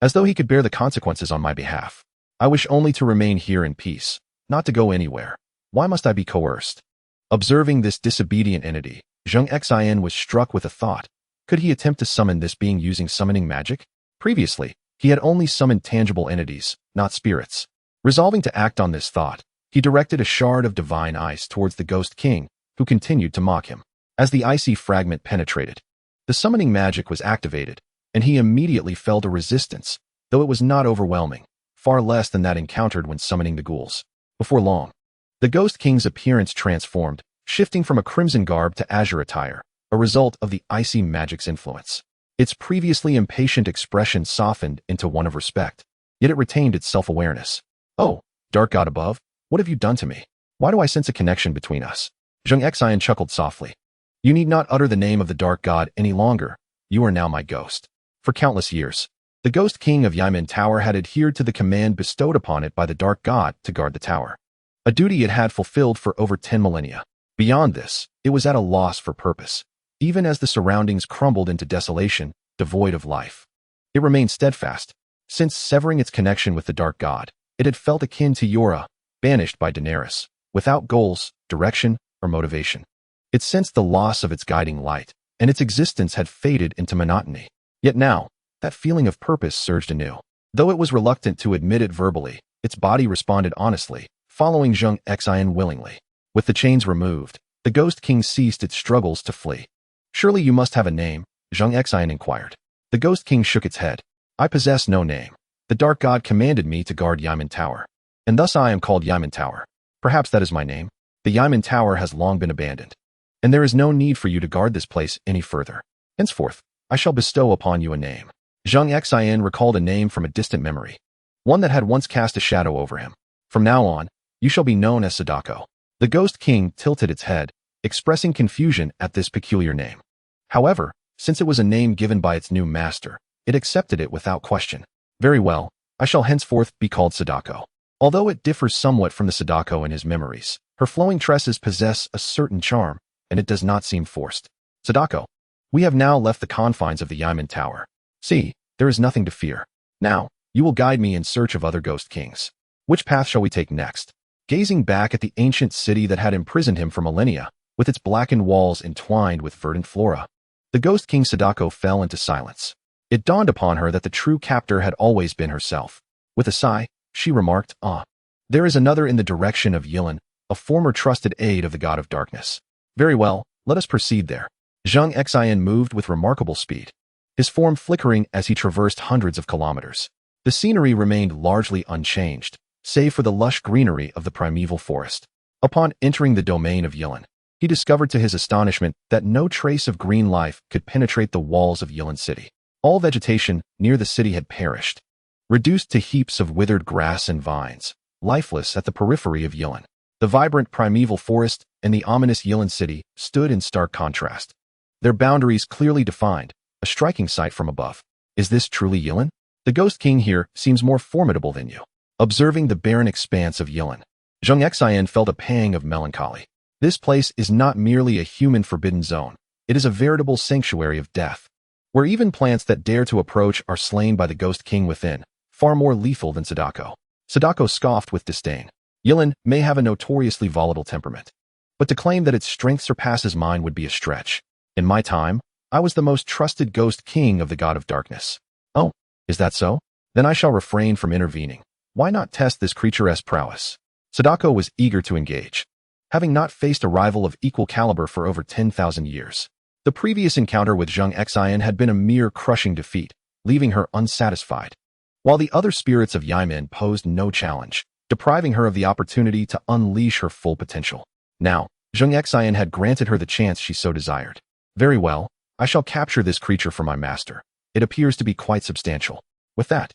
As though he could bear the consequences on my behalf. I wish only to remain here in peace, not to go anywhere. Why must I be coerced? Observing this disobedient entity, Zheng Xin was struck with a thought. Could he attempt to summon this being using summoning magic? Previously, he had only summoned tangible entities, not spirits. Resolving to act on this thought, he directed a shard of divine ice towards the Ghost King, who continued to mock him. As the icy fragment penetrated, the summoning magic was activated, and he immediately felt a resistance, though it was not overwhelming, far less than that encountered when summoning the ghouls. Before long, the Ghost King's appearance transformed, shifting from a crimson garb to azure attire, a result of the icy magic's influence. Its previously impatient expression softened into one of respect, yet it retained its self-awareness. "Oh, dark god above, what have you done to me? Why do I sense a connection between us?" Zheng Xin chuckled softly. "You need not utter the name of the dark god any longer. You are now my ghost." For countless years, the Ghost King of Yimin Tower had adhered to the command bestowed upon it by the dark god to guard the tower, a duty it had fulfilled for over 10 millennia. Beyond this, it was at a loss for purpose, even as the surroundings crumbled into desolation, devoid of life. It remained steadfast. Since severing its connection with the dark god, it had felt akin to Yora, banished by Daenerys, without goals, direction, or motivation. It sensed the loss of its guiding light, and its existence had faded into monotony. Yet now, that feeling of purpose surged anew. Though it was reluctant to admit it verbally, its body responded honestly, following Zheng Xin willingly. With the chains removed, the Ghost King ceased its struggles to flee. "Surely you must have a name?" Zheng Xin inquired. The Ghost King shook its head. "I possess no name. The Dark God commanded me to guard Yimin Tower, and thus I am called Yimin Tower. Perhaps that is my name. The Yimin Tower has long been abandoned, and there is no need for you to guard this place any further. Henceforth, I shall bestow upon you a name." Zheng Xin recalled a name from a distant memory, one that had once cast a shadow over him. "From now on, you shall be known as Sadako." The Ghost King tilted its head, expressing confusion at this peculiar name. However, since it was a name given by its new master, it accepted it without question. "Very well, I shall henceforth be called Sadako." Although it differs somewhat from the Sadako in his memories, her flowing tresses possess a certain charm, and it does not seem forced. "Sadako, we have now left the confines of the Yimin Tower. See, there is nothing to fear. Now, you will guide me in search of other Ghost Kings. Which path shall we take next?" Gazing back at the ancient city that had imprisoned him for millennia, with its blackened walls entwined with verdant flora, the Ghost King Sadako fell into silence. It dawned upon her that the true captor had always been herself. With a sigh, she remarked, "There is another in the direction of Yilan, a former trusted aide of the God of Darkness." "Very well, let us proceed there." Zheng Xin moved with remarkable speed, his form flickering as he traversed hundreds of kilometers. The scenery remained largely unchanged, save for the lush greenery of the primeval forest. Upon entering the domain of Yilan, he discovered to his astonishment that no trace of green life could penetrate the walls of Yilan City. All vegetation near the city had perished, reduced to heaps of withered grass and vines, lifeless at the periphery of Yilan. The vibrant primeval forest and the ominous Yilan City stood in stark contrast, their boundaries clearly defined, a striking sight from above. "Is this truly Yilan? The Ghost King here seems more formidable than you." Observing the barren expanse of Yilan, Zheng Xin felt a pang of melancholy. This place is not merely a human forbidden zone. It is a veritable sanctuary of death, where even plants that dare to approach are slain by the Ghost King within, far more lethal than Sadako. Sadako scoffed with disdain. "Yilan may have a notoriously volatile temperament, but to claim that its strength surpasses mine would be a stretch. In my time, I was the most trusted Ghost King of the God of Darkness." "Oh, is that so? Then I shall refrain from intervening. Why not test this creature's prowess?" Sadako was eager to engage, having not faced a rival of equal caliber for over 10,000 years. The previous encounter with Zheng Xin had been a mere crushing defeat, leaving her unsatisfied, while the other spirits of Yimin posed no challenge, depriving her of the opportunity to unleash her full potential. Now, Zheng Xin had granted her the chance she so desired. "Very well, I shall capture this creature for my master. It appears to be quite substantial." With that,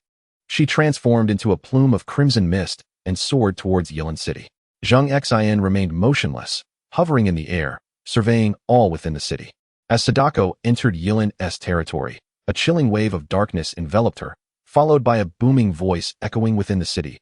she transformed into a plume of crimson mist and soared towards Yilan City. Zheng Xin remained motionless, hovering in the air, surveying all within the city. As Sadako entered Yilan's territory, a chilling wave of darkness enveloped her, followed by a booming voice echoing within the city.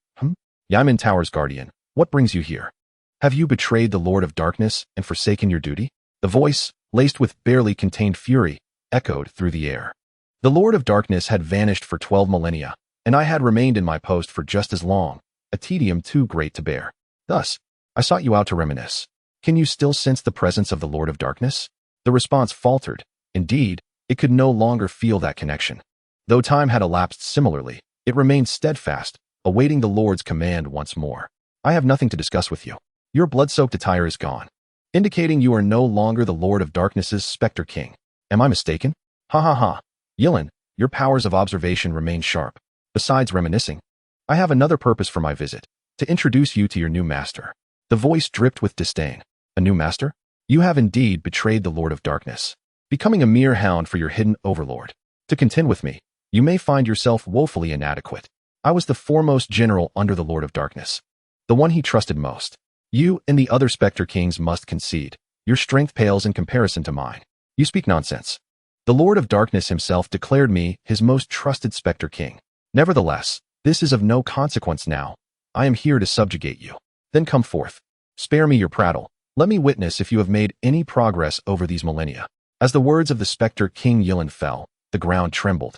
"Yimin Tower's guardian, what brings you here? Have you betrayed the Lord of Darkness and forsaken your duty?" The voice, laced with barely contained fury, echoed through the air. The Lord of Darkness had vanished for 12 millennia, and I had remained in my post for just as long, a tedium too great to bear. Thus, I sought you out to reminisce. Can you still sense the presence of the Lord of Darkness? The response faltered. Indeed, it could no longer feel that connection. Though time had elapsed similarly, it remained steadfast, awaiting the Lord's command once more. "I have nothing to discuss with you. Your blood-soaked attire is gone, indicating you are no longer the Lord of Darkness's Spectre King. Am I mistaken? Ha ha ha. Yilan, your powers of observation remain sharp. Besides reminiscing, I have another purpose for my visit, to introduce you to your new master." The voice dripped with disdain. "A new master? You have indeed betrayed the Lord of Darkness. becoming a mere hound for your hidden overlord. To contend with me, you may find yourself woefully inadequate. I was the foremost general under the Lord of Darkness, the one he trusted most. You and the other Spectre Kings must concede. Your strength pales in comparison to mine. You speak nonsense. The Lord of Darkness himself declared me his most trusted Spectre King. Nevertheless, this is of no consequence now. I am here to subjugate you. Then come forth. Spare me your prattle. Let me witness if you have made any progress over these millennia. As the words of the Spectre King Yilin fell, the ground trembled,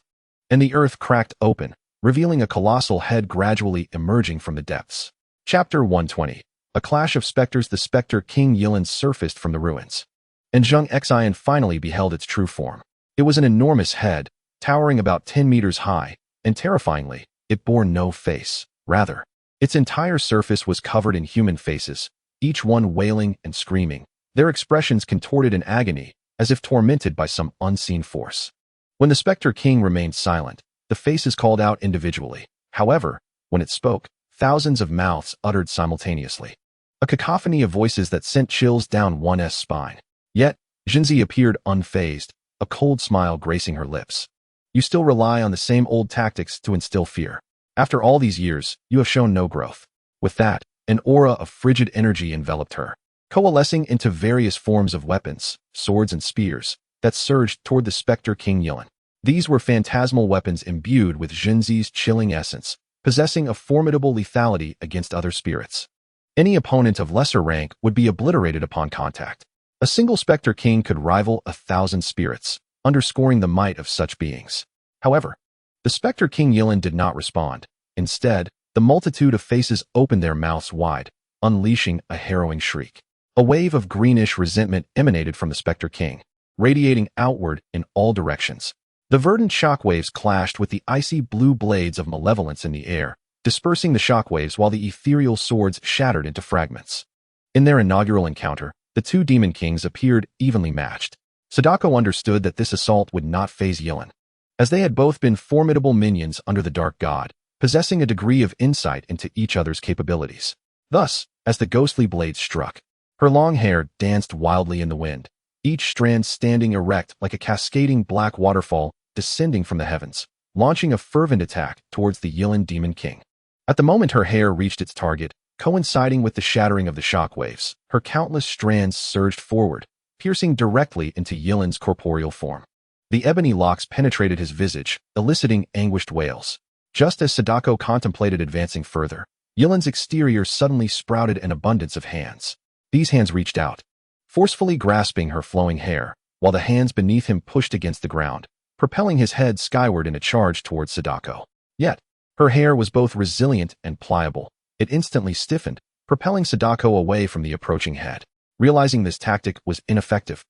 and the earth cracked open, revealing a colossal head gradually emerging from the depths. Chapter 120. A clash of specters. The Spectre King Yilin surfaced from the ruins, and Zheng Xin finally beheld its true form. It was an enormous head, towering about 10 meters high, and terrifyingly, it bore no face. Rather, its entire surface was covered in human faces, each one wailing and screaming, their expressions contorted in agony, as if tormented by some unseen force. When the Spectre King remained silent, the faces called out individually. However, when it spoke, thousands of mouths uttered simultaneously, a cacophony of voices that sent chills down one's spine. Yet, Zheng Xin appeared unfazed, a cold smile gracing her lips. You still rely on the same old tactics to instill fear. After all these years, you have shown no growth. With that, an aura of frigid energy enveloped her, coalescing into various forms of weapons, swords and spears, that surged toward the Spectre King Yilin. These were phantasmal weapons imbued with Zheng Xin's chilling essence, possessing a formidable lethality against other spirits. Any opponent of lesser rank would be obliterated upon contact. A single Spectre King could rival 1,000 spirits, underscoring the might of such beings. However, the Spectre King Yilin did not respond. Instead, the multitude of faces opened their mouths wide, unleashing a harrowing shriek. A wave of greenish resentment emanated from the Spectre King, radiating outward in all directions. The verdant shockwaves clashed with the icy blue blades of malevolence in the air, dispersing the shockwaves while the ethereal swords shattered into fragments. In their inaugural encounter, the two demon kings appeared evenly matched. Sadako understood that this assault would not faze Yilin, as they had both been formidable minions under the Dark God, possessing a degree of insight into each other's capabilities. Thus, as the ghostly blade struck, her long hair danced wildly in the wind, each strand standing erect like a cascading black waterfall descending from the heavens, launching a fervent attack towards the Yilin Demon King. At the moment her hair reached its target, coinciding with the shattering of the shockwaves, her countless strands surged forward, piercing directly into Yilin's corporeal form. The ebony locks penetrated his visage, eliciting anguished wails. Just as Sadako contemplated advancing further, Yilin's exterior suddenly sprouted an abundance of hands. These hands reached out, forcefully grasping her flowing hair, while the hands beneath him pushed against the ground, propelling his head skyward in a charge towards Sadako. Yet, her hair was both resilient and pliable. It instantly stiffened, propelling Sadako away from the approaching head. Realizing this tactic was ineffective,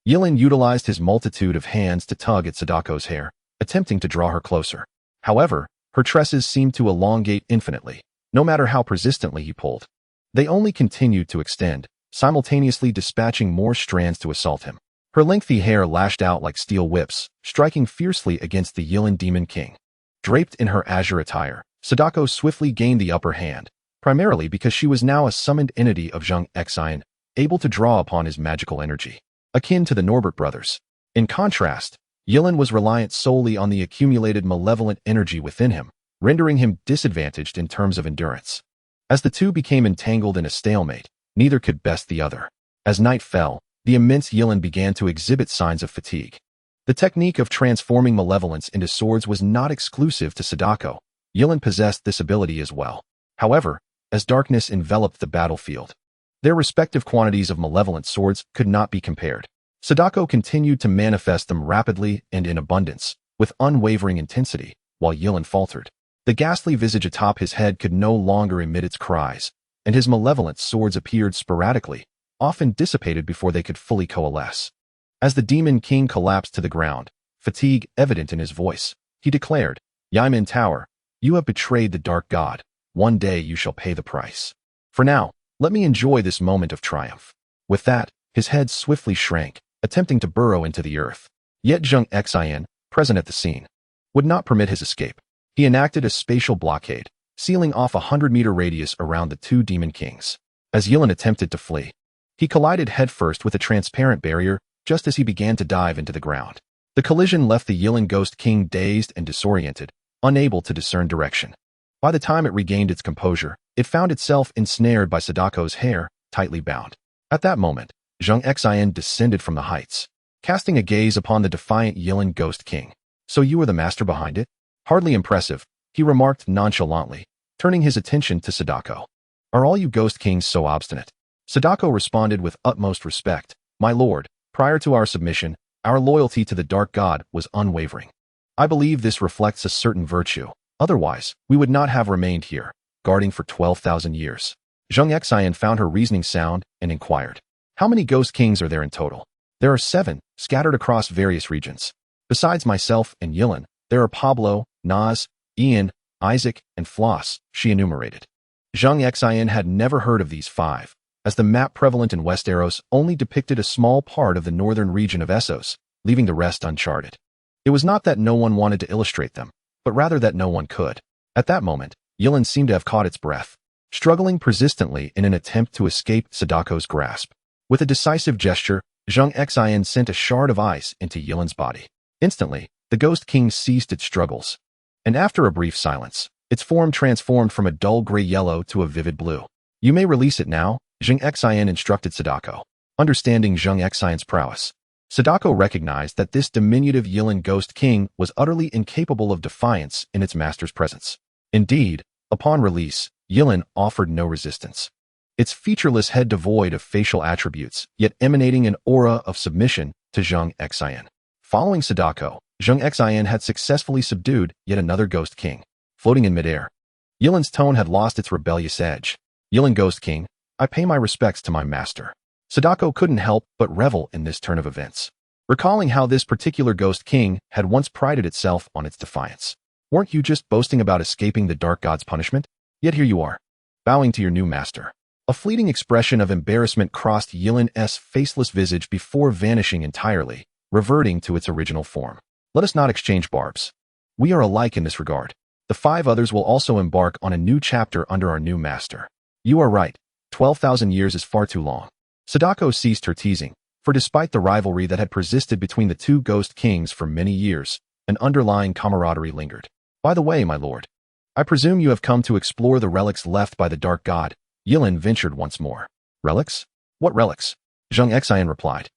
Yilin utilized his multitude of hands to tug at Sadako's hair, attempting to draw her closer. However, her tresses seemed to elongate infinitely, no matter how persistently he pulled. They only continued to extend, simultaneously dispatching more strands to assault him. Her lengthy hair lashed out like steel whips, striking fiercely against the Yilin Demon King. Draped in her azure attire, Sadako swiftly gained the upper hand, primarily because she was now a summoned entity of Zheng Xin, able to draw upon his magical energy, akin to the Norbert brothers. In contrast, Yilin was reliant solely on the accumulated malevolent energy within him, rendering him disadvantaged in terms of endurance. As the two became entangled in a stalemate, neither could best the other. As night fell, the immense Yilin began to exhibit signs of fatigue. The technique of transforming malevolence into swords was not exclusive to Sadako. Yilin possessed this ability as well. However, as darkness enveloped the battlefield, their respective quantities of malevolent swords could not be compared. Sadako continued to manifest them rapidly and in abundance, with unwavering intensity, while Yilin faltered. The ghastly visage atop his head could no longer emit its cries, and his malevolent swords appeared sporadically, often dissipated before they could fully coalesce. As the Demon King collapsed to the ground, fatigue evident in his voice, he declared, "Yimin Tower, you have betrayed the Dark God. One day you shall pay the price. For now, let me enjoy this moment of triumph." With that, his head swiftly shrank, attempting to burrow into the earth. Yet Zheng Xin, present at the scene, would not permit his escape. He enacted a spatial blockade, sealing off a 100-meter radius around the two Demon Kings. As Yilin attempted to flee, he collided headfirst with a transparent barrier, just as he began to dive into the ground. The collision left the Yilin Ghost King dazed and disoriented, unable to discern direction. By the time it regained its composure, it found itself ensnared by Sadako's hair, tightly bound. At that moment, Zheng Xin descended from the heights, casting a gaze upon the defiant Yilin Ghost King. "So you are the master behind it?" "Hardly impressive," he remarked nonchalantly, turning his attention to Sadako. "Are all you Ghost Kings so obstinate?" Sadako responded with utmost respect. "My lord, prior to our submission, our loyalty to the Dark God was unwavering. I believe this reflects a certain virtue. Otherwise, we would not have remained here, guarding for 12,000 years." Zheng Xin found her reasoning sound and inquired, "How many Ghost Kings are there in total?" "There are 7, scattered across various regions. Besides myself and Yilin, there are Pablo, Naz, Ian, Isaac, and Floss," she enumerated. Zheng Xin had never heard of these 5, as the map prevalent in Westeros only depicted a small part of the northern region of Essos, leaving the rest uncharted. It was not that no one wanted to illustrate them, but rather that no one could. At that moment, Yilin seemed to have caught its breath, struggling persistently in an attempt to escape Sadako's grasp. With a decisive gesture, Zheng Xin sent a shard of ice into Yilin's body. Instantly, the Ghost King ceased its struggles, and after a brief silence, its form transformed from a dull gray yellow to a vivid blue. "You may release it now," Zheng Xin instructed Sadako. Understanding Zheng Xin's prowess, Sadako recognized that this diminutive Yilin Ghost King was utterly incapable of defiance in its master's presence. Indeed, upon release, Yilin offered no resistance. Its featureless head devoid of facial attributes, yet emanating an aura of submission to Zheng Xin. Following Sadako, Zheng Xin had successfully subdued yet another Ghost King, floating in midair. Yilin's tone had lost its rebellious edge. "Yilin Ghost King, I pay my respects to my master." Sadako couldn't help but revel in this turn of events, recalling how this particular Ghost King had once prided itself on its defiance. "Weren't you just boasting about escaping the Dark God's punishment? Yet here you are, bowing to your new master." A fleeting expression of embarrassment crossed Yilin's faceless visage before vanishing entirely, reverting to its original form. "Let us not exchange barbs. We are alike in this regard. The 5 others will also embark on a new chapter under our new master." "You are right. 12,000 years is far too long." Sadako ceased her teasing, for despite the rivalry that had persisted between the 2 Ghost Kings for many years, an underlying camaraderie lingered. "By the way, my lord, I presume you have come to explore the relics left by the Dark God," Yilin ventured once more. "Relics? What relics?" Zheng Xin replied,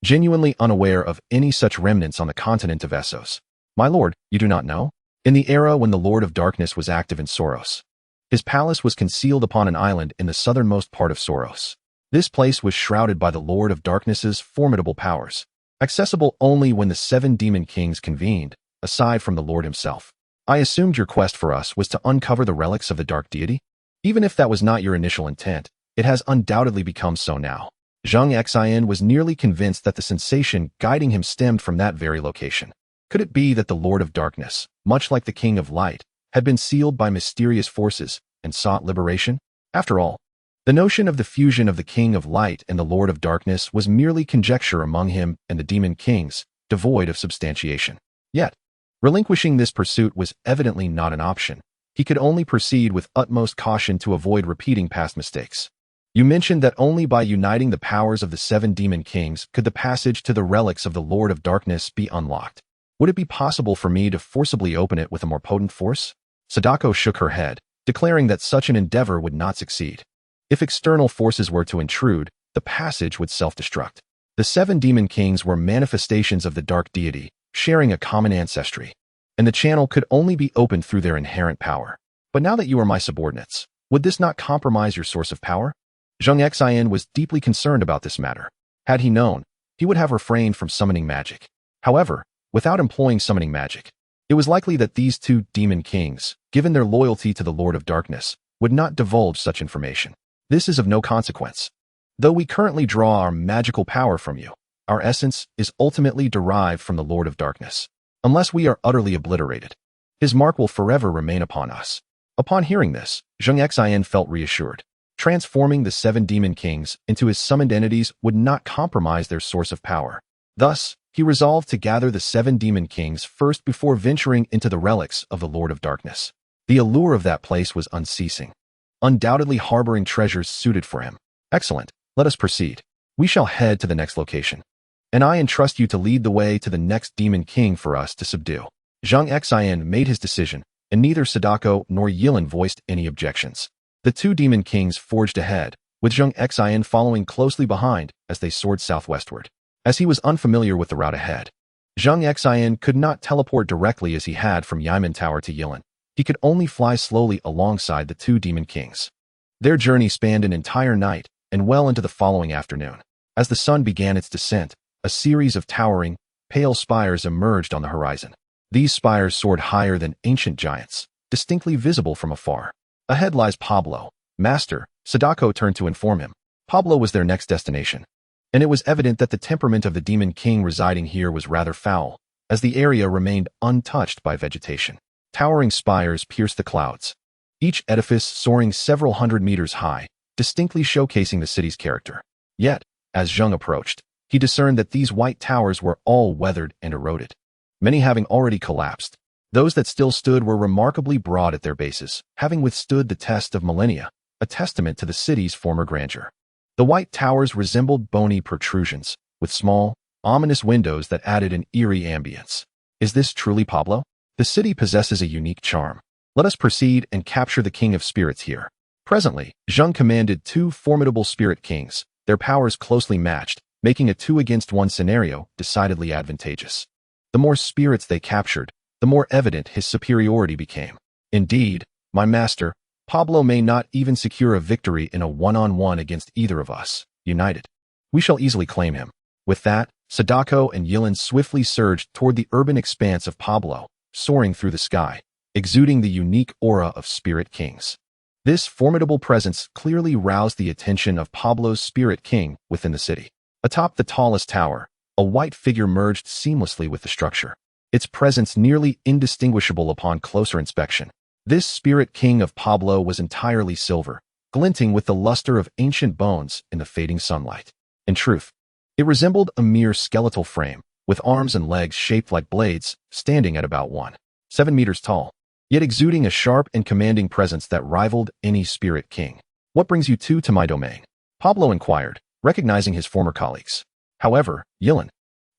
genuinely unaware of any such remnants on the continent of Essos. "My lord, you do not know? In the era when the Lord of Darkness was active in Soros, his palace was concealed upon an island in the southernmost part of Soros. This place was shrouded by the Lord of Darkness's formidable powers, accessible only when the 7 demon kings convened, aside from the Lord himself. I assumed your quest for us was to uncover the relics of the Dark Deity? Even if that was not your initial intent, it has undoubtedly become so now." Zheng Xin was nearly convinced that the sensation guiding him stemmed from that very location. Could it be that the Lord of Darkness, much like the King of Light, had been sealed by mysterious forces and sought liberation? After all, the notion of the fusion of the King of Light and the Lord of Darkness was merely conjecture among him and the demon kings, devoid of substantiation. Yet, relinquishing this pursuit was evidently not an option. He could only proceed with utmost caution to avoid repeating past mistakes. "You mentioned that only by uniting the powers of the 7 demon kings could the passage to the relics of the Lord of Darkness be unlocked. Would it be possible for me to forcibly open it with a more potent force?" Sadako shook her head, declaring that such an endeavor would not succeed. If external forces were to intrude, the passage would self-destruct. The 7 demon kings were manifestations of the Dark Deity, sharing a common ancestry, and the channel could only be opened through their inherent power. "But now that you are my subordinates, would this not compromise your source of power?" Zheng Xin was deeply concerned about this matter. Had he known, he would have refrained from summoning magic. However, without employing summoning magic, it was likely that these 2 demon kings, given their loyalty to the Lord of Darkness, would not divulge such information. "This is of no consequence. Though we currently draw our magical power from you, our essence is ultimately derived from the Lord of Darkness. Unless we are utterly obliterated, his mark will forever remain upon us." Upon hearing this, Zheng Xin felt reassured. Transforming the 7 demon kings into his summoned entities would not compromise their source of power. Thus, he resolved to gather the 7 demon kings first before venturing into the relics of the Lord of Darkness. The allure of that place was unceasing, undoubtedly harboring treasures suited for him. "Excellent. Let us proceed. We shall head to the next location." and I entrust you to lead the way to the next demon king for us to subdue." Zheng Xin made his decision, and neither Sadako nor Yilin voiced any objections. The two demon kings forged ahead, with Zheng Xin following closely behind as they soared southwestward. As he was unfamiliar with the route ahead, Zheng Xin could not teleport directly as he had from Yimin Tower to Yilin. He could only fly slowly alongside the two demon kings. Their journey spanned an entire night and well into the following afternoon. As the sun began its descent, a series of towering, pale spires emerged on the horizon. These spires soared higher than ancient giants, distinctly visible from afar. Ahead lies Pablo. "Master," Sadako turned to inform him. Pablo was their next destination, and it was evident that the temperament of the demon king residing here was rather foul, as the area remained untouched by vegetation. Towering spires pierced the clouds, each edifice soaring several hundred meters high, distinctly showcasing the city's character. Yet, as Zheng approached, he discerned that these white towers were all weathered and eroded, many having already collapsed. Those that still stood were remarkably broad at their bases, having withstood the test of millennia, a testament to the city's former grandeur. The white towers resembled bony protrusions, with small, ominous windows that added an eerie ambience. Is this truly Pablo? The city possesses a unique charm. Let us proceed and capture the king of spirits here. Presently, Zheng commanded two formidable spirit kings, their powers closely matched, making a 2-against-1 scenario decidedly advantageous. The more spirits they captured, the more evident his superiority became. Indeed, my master, Pablo may not even secure a victory in a one-on-one against either of us. United, we shall easily claim him. With that, Sadako and Yilin swiftly surged toward the urban expanse of Pablo, soaring through the sky, exuding the unique aura of spirit kings. This formidable presence clearly roused the attention of Pablo's spirit king within the city. Atop the tallest tower, a white figure merged seamlessly with the structure, its presence nearly indistinguishable upon closer inspection. This spirit king of Pablo was entirely silver, glinting with the luster of ancient bones in the fading sunlight. In truth, it resembled a mere skeletal frame, with arms and legs shaped like blades, standing at about 1.7 meters tall, yet exuding a sharp and commanding presence that rivaled any spirit king. "What brings you two to my domain?" Pablo inquired, recognizing his former colleagues. However, Yilin,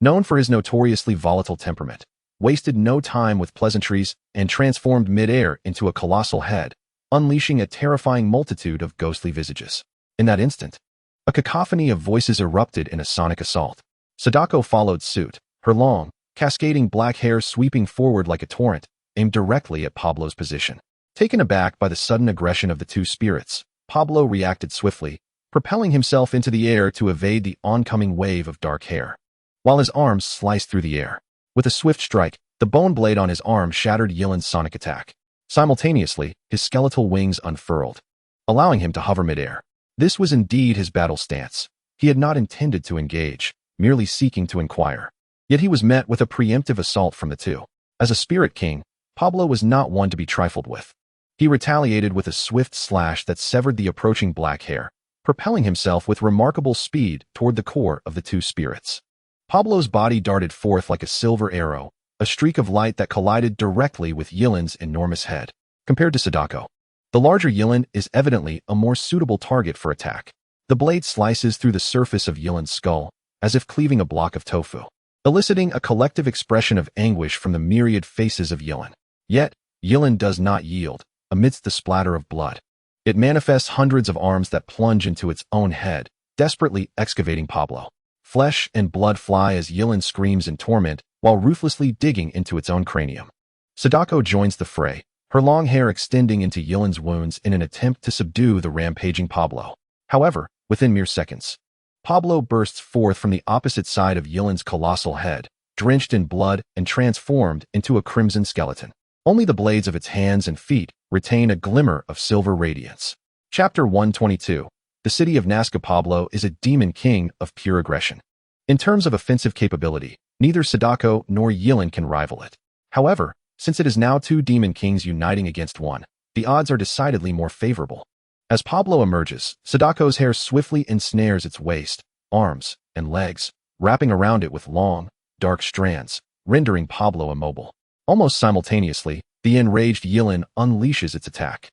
known for his notoriously volatile temperament, wasted no time with pleasantries and transformed mid-air into a colossal head, unleashing a terrifying multitude of ghostly visages. In that instant, a cacophony of voices erupted in a sonic assault. Sadako followed suit, her long, cascading black hair sweeping forward like a torrent, aimed directly at Pablo's position. Taken aback by the sudden aggression of the two spirits, Pablo reacted swiftly, propelling himself into the air to evade the oncoming wave of dark hair, while his arms sliced through the air. With a swift strike, the bone blade on his arm shattered Yilin's sonic attack. Simultaneously, his skeletal wings unfurled, allowing him to hover midair. This was indeed his battle stance. He had not intended to engage, merely seeking to inquire. Yet he was met with a preemptive assault from the two. As a spirit king, Pablo was not one to be trifled with. He retaliated with a swift slash that severed the approaching black hair, propelling himself with remarkable speed toward the core of the two spirits. Pablo's body darted forth like a silver arrow, a streak of light that collided directly with Yilin's enormous head. Compared to Sadako, the larger Yilin is evidently a more suitable target for attack. The blade slices through the surface of Yilin's skull, as if cleaving a block of tofu, eliciting a collective expression of anguish from the myriad faces of Yilin. Yet, Yilin does not yield, amidst the splatter of blood. It manifests hundreds of arms that plunge into its own head, desperately excavating Pablo. Flesh and blood fly as Yilin screams in torment, while ruthlessly digging into its own cranium. Sadako joins the fray, her long hair extending into Yilin's wounds in an attempt to subdue the rampaging Pablo. However, within mere seconds, Pablo bursts forth from the opposite side of Yilin's colossal head, drenched in blood and transformed into a crimson skeleton. Only the blades of its hands and feet retain a glimmer of silver radiance. Chapter 122. The city of Nazca. Pablo is a demon king of pure aggression. In terms of offensive capability, neither Sadako nor Yilin can rival it. However, since it is now two demon kings uniting against one, the odds are decidedly more favorable. As Pablo emerges, Sadako's hair swiftly ensnares its waist, arms, and legs, wrapping around it with long, dark strands, rendering Pablo immobile. Almost simultaneously, the enraged Yilin unleashes its attack.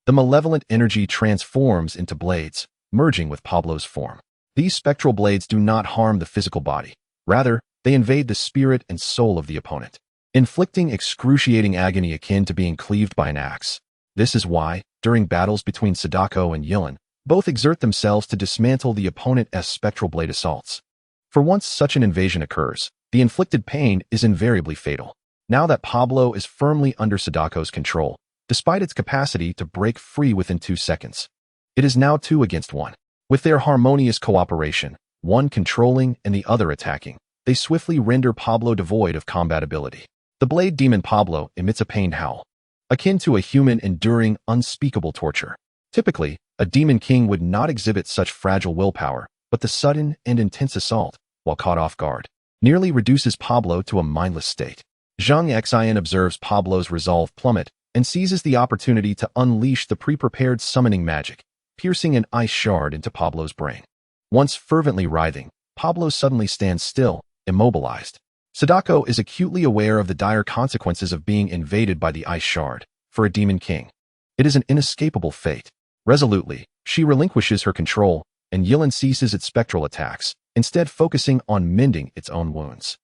The malevolent energy transforms into blades, merging with Pablo's form. These spectral blades do not harm the physical body. Rather, they invade the spirit and soul of the opponent, inflicting excruciating agony akin to being cleaved by an axe. This is why, during battles between Sadako and Yilin, both exert themselves to dismantle the opponent's spectral blade assaults. For once such an invasion occurs, the inflicted pain is invariably fatal. Now that Pablo is firmly under Sadako's control, despite its capacity to break free within 2 seconds, it is now 2 against 1. With their harmonious cooperation, one controlling and the other attacking, they swiftly render Pablo devoid of combat ability. The blade demon Pablo emits a pained howl, akin to a human enduring unspeakable torture. Typically, a demon king would not exhibit such fragile willpower, but the sudden and intense assault, while caught off guard, nearly reduces Pablo to a mindless state. Zheng Xin observes Pablo's resolve plummet and seizes the opportunity to unleash the pre-prepared summoning magic, piercing an ice shard into Pablo's brain. Once fervently writhing, Pablo suddenly stands still, immobilized. Sadako is acutely aware of the dire consequences of being invaded by the ice shard. For a demon king, it is an inescapable fate. Resolutely, she relinquishes her control, and Yilin ceases its spectral attacks, instead focusing on mending its own wounds.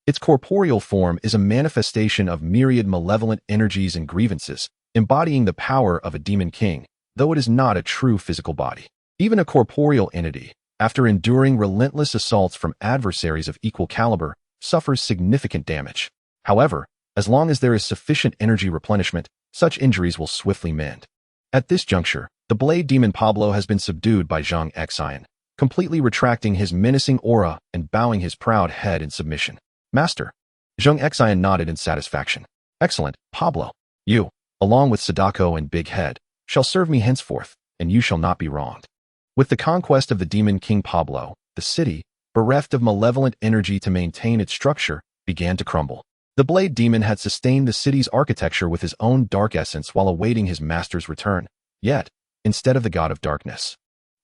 Its corporeal form is a manifestation of myriad malevolent energies and grievances, embodying the power of a demon king, though it is not a true physical body. Even a corporeal entity, after enduring relentless assaults from adversaries of equal caliber, suffers significant damage. However, as long as there is sufficient energy replenishment, such injuries will swiftly mend. At this juncture, the blade demon Pablo has been subdued by Zheng Xin, completely retracting his menacing aura and bowing his proud head in submission. Master. Zheng Xin nodded in satisfaction. Excellent, Pablo. You, along with Sadako and Big Head, shall serve me henceforth, and you shall not be wronged. With the conquest of the demon king Pablo, the city, bereft of malevolent energy to maintain its structure, began to crumble. The blade demon had sustained the city's architecture with his own dark essence while awaiting his master's return. Yet, instead of the god of darkness,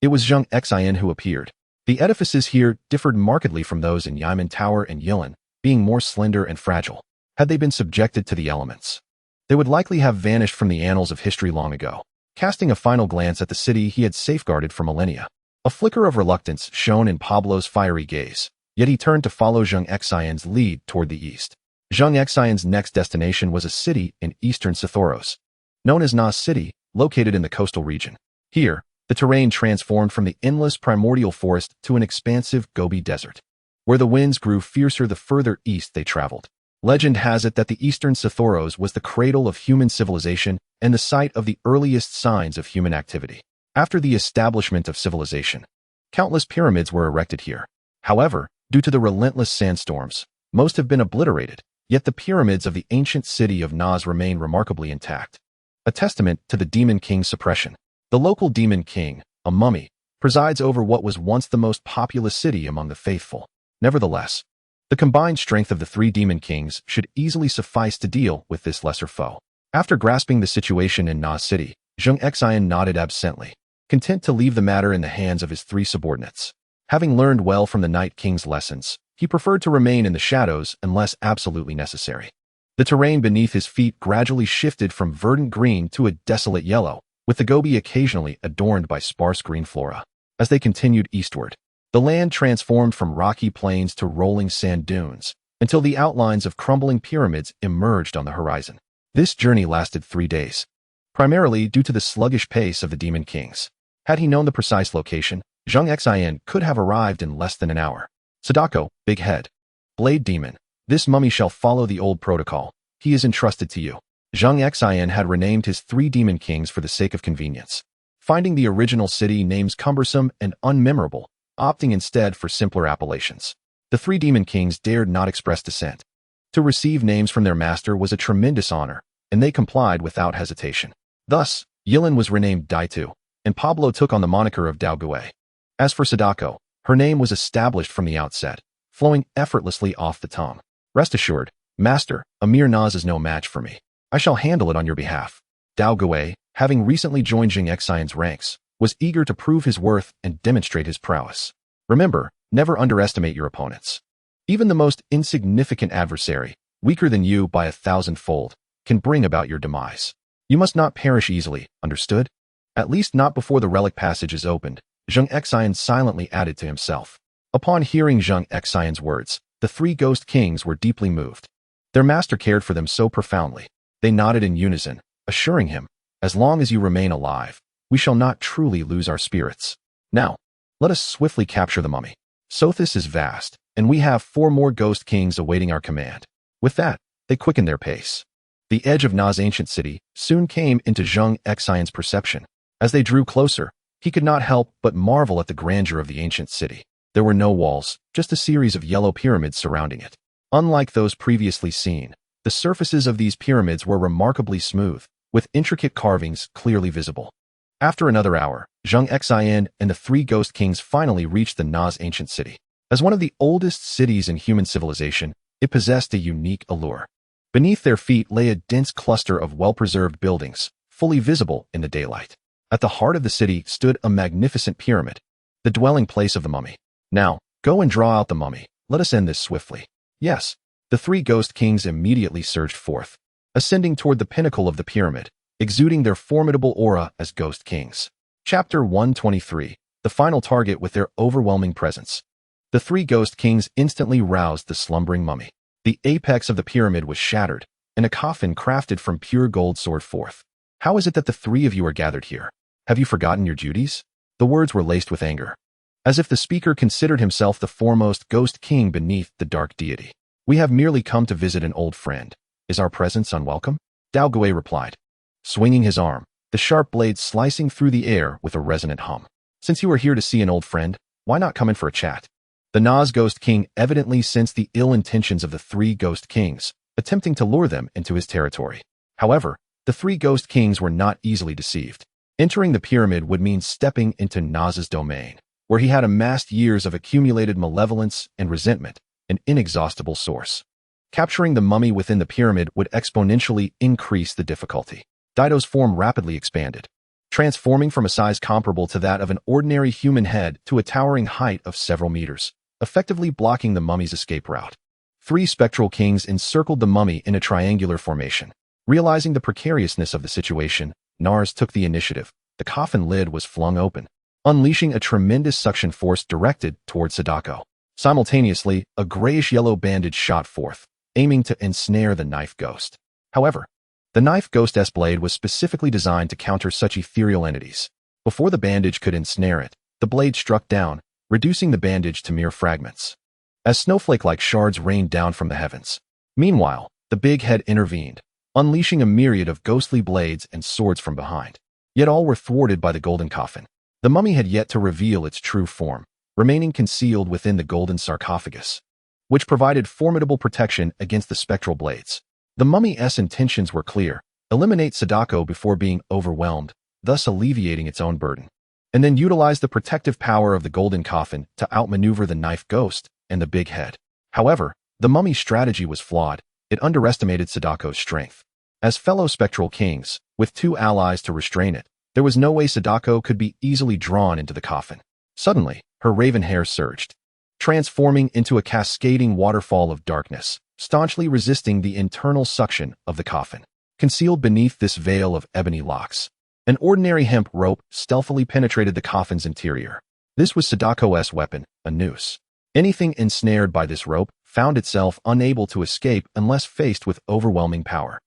it was Zheng Xin who appeared. The edifices here differed markedly from those in Yamen Tower and Yilin, being more slender and fragile. Had they been subjected to the elements, they would likely have vanished from the annals of history long ago. Casting a final glance at the city he had safeguarded for millennia, a flicker of reluctance shone in Pablo's fiery gaze, yet he turned to follow Zheng Xin's lead toward the east. Zheng Xin's next destination was a city in eastern Westeros, known as Nas City, located in the coastal region. Here, the terrain transformed from the endless primordial forest to an expansive Gobi desert, where the winds grew fiercer the further east they traveled. Legend has it that the eastern Westeros was the cradle of human civilization and the site of the earliest signs of human activity. After the establishment of civilization, countless pyramids were erected here. However, due to the relentless sandstorms, most have been obliterated, yet the pyramids of the ancient city of Nas remain remarkably intact, a testament to the demon king's suppression. The local demon king, a mummy, presides over what was once the most populous city among the faithful. Nevertheless, the combined strength of the 3 demon kings should easily suffice to deal with this lesser foe. After grasping the situation in Nas City, Zheng Xin nodded absently, content to leave the matter in the hands of his 3 subordinates. Having learned well from the Night King's lessons, he preferred to remain in the shadows unless absolutely necessary. The terrain beneath his feet gradually shifted from verdant green to a desolate yellow, with the Gobi occasionally adorned by sparse green flora. As they continued eastward, the land transformed from rocky plains to rolling sand dunes, until the outlines of crumbling pyramids emerged on the horizon. This journey lasted 3 days, primarily due to the sluggish pace of the demon kings. Had he known the precise location, Zheng Xin could have arrived in less than an hour. Sadako, Big Head, Blade Demon, this mummy shall follow the old protocol. He is entrusted to you. Zheng Xin had renamed his 3 demon kings for the sake of convenience, finding the original city names cumbersome and unmemorable, opting instead for simpler appellations. The 3 demon kings dared not express dissent. To receive names from their master was a tremendous honor, and they complied without hesitation. Thus, Yilin was renamed Daitu, and Pablo took on the moniker of Daoguay. As for Sadako, her name was established from the outset, flowing effortlessly off the tongue. Rest assured, Master, Amir Naz is no match for me. I shall handle it on your behalf. Daoguay, having recently joined Zheng Xin's ranks, was eager to prove his worth and demonstrate his prowess. Remember, never underestimate your opponents. Even the most insignificant adversary, weaker than you by 1,000-fold, can bring about your demise. You must not perish easily, understood? At least not before the relic passage is opened, Zheng Xin silently added to himself. Upon hearing Zheng Xin's words, The three ghost kings were deeply moved. Their master cared for them so profoundly. They nodded in unison, assuring him, "As long as you remain alive, we shall not truly lose our spirits. Now, let us swiftly capture the mummy. Sothis is vast, and we have 4 more ghost kings awaiting our command." With that, they quickened their pace. The edge of Na's ancient city soon came into Zheng Xian's perception. As they drew closer, he could not help but marvel at the grandeur of the ancient city. There were no walls, just a series of yellow pyramids surrounding it. Unlike those previously seen, the surfaces of these pyramids were remarkably smooth, with intricate carvings clearly visible. After another hour, Zheng Xin and the 3 ghost kings finally reached the Na's ancient city. As one of the oldest cities in human civilization, it possessed a unique allure. Beneath their feet lay a dense cluster of well-preserved buildings, fully visible in the daylight. At the heart of the city stood a magnificent pyramid, the dwelling place of the mummy. "Now, go and draw out the mummy. Let us end this swiftly." "Yes." The 3 ghost kings immediately surged forth, ascending toward the pinnacle of the pyramid, exuding their formidable aura as ghost kings. Chapter 123. The final target with their overwhelming presence. The 3 ghost kings instantly roused the slumbering mummy. The apex of the pyramid was shattered, and a coffin crafted from pure gold soared forth. "How is it that the 3 of you are gathered here? Have you forgotten your duties?" The words were laced with anger, as if the speaker considered himself the foremost ghost king beneath the dark deity. "We have merely come to visit an old friend. Is our presence unwelcome?" Dao Gui replied, swinging his arm, the sharp blade slicing through the air with a resonant hum. "Since you are here to see an old friend, why not come in for a chat?" The Na's ghost king evidently sensed the ill intentions of the 3 ghost kings, attempting to lure them into his territory. However, the 3 ghost kings were not easily deceived. Entering the pyramid would mean stepping into Na's domain, where he had amassed years of accumulated malevolence and resentment, an inexhaustible source. Capturing the mummy within the pyramid would exponentially increase the difficulty. Dido's form rapidly expanded, transforming from a size comparable to that of an ordinary human head to a towering height of several meters, effectively blocking the mummy's escape route. 3 spectral kings encircled the mummy in a triangular formation. Realizing the precariousness of the situation, Nars took the initiative. The coffin lid was flung open, unleashing a tremendous suction force directed toward Sadako. Simultaneously, a grayish-yellow bandage shot forth, aiming to ensnare the knife ghost. However, the knife ghost's blade was specifically designed to counter such ethereal entities. Before the bandage could ensnare it, the blade struck down, reducing the bandage to mere fragments, as snowflake-like shards rained down from the heavens. Meanwhile, the big head intervened, unleashing a myriad of ghostly blades and swords from behind. Yet all were thwarted by the golden coffin. The mummy had yet to reveal its true form, remaining concealed within the golden sarcophagus, which provided formidable protection against the spectral blades. The mummy's intentions were clear: eliminate Sadako before being overwhelmed, thus alleviating its own burden, and then utilize the protective power of the golden coffin to outmaneuver the knife ghost and the big head. However, the mummy's strategy was flawed. It underestimated Sadako's strength. As fellow spectral kings, with 2 allies to restrain it, there was no way Sadako could be easily drawn into the coffin. Suddenly, her raven hair surged, transforming into a cascading waterfall of darkness, staunchly resisting the internal suction of the coffin. Concealed beneath this veil of ebony locks, an ordinary hemp rope stealthily penetrated the coffin's interior. This was Sadako's weapon, a noose. Anything ensnared by this rope found itself unable to escape unless faced with overwhelming power.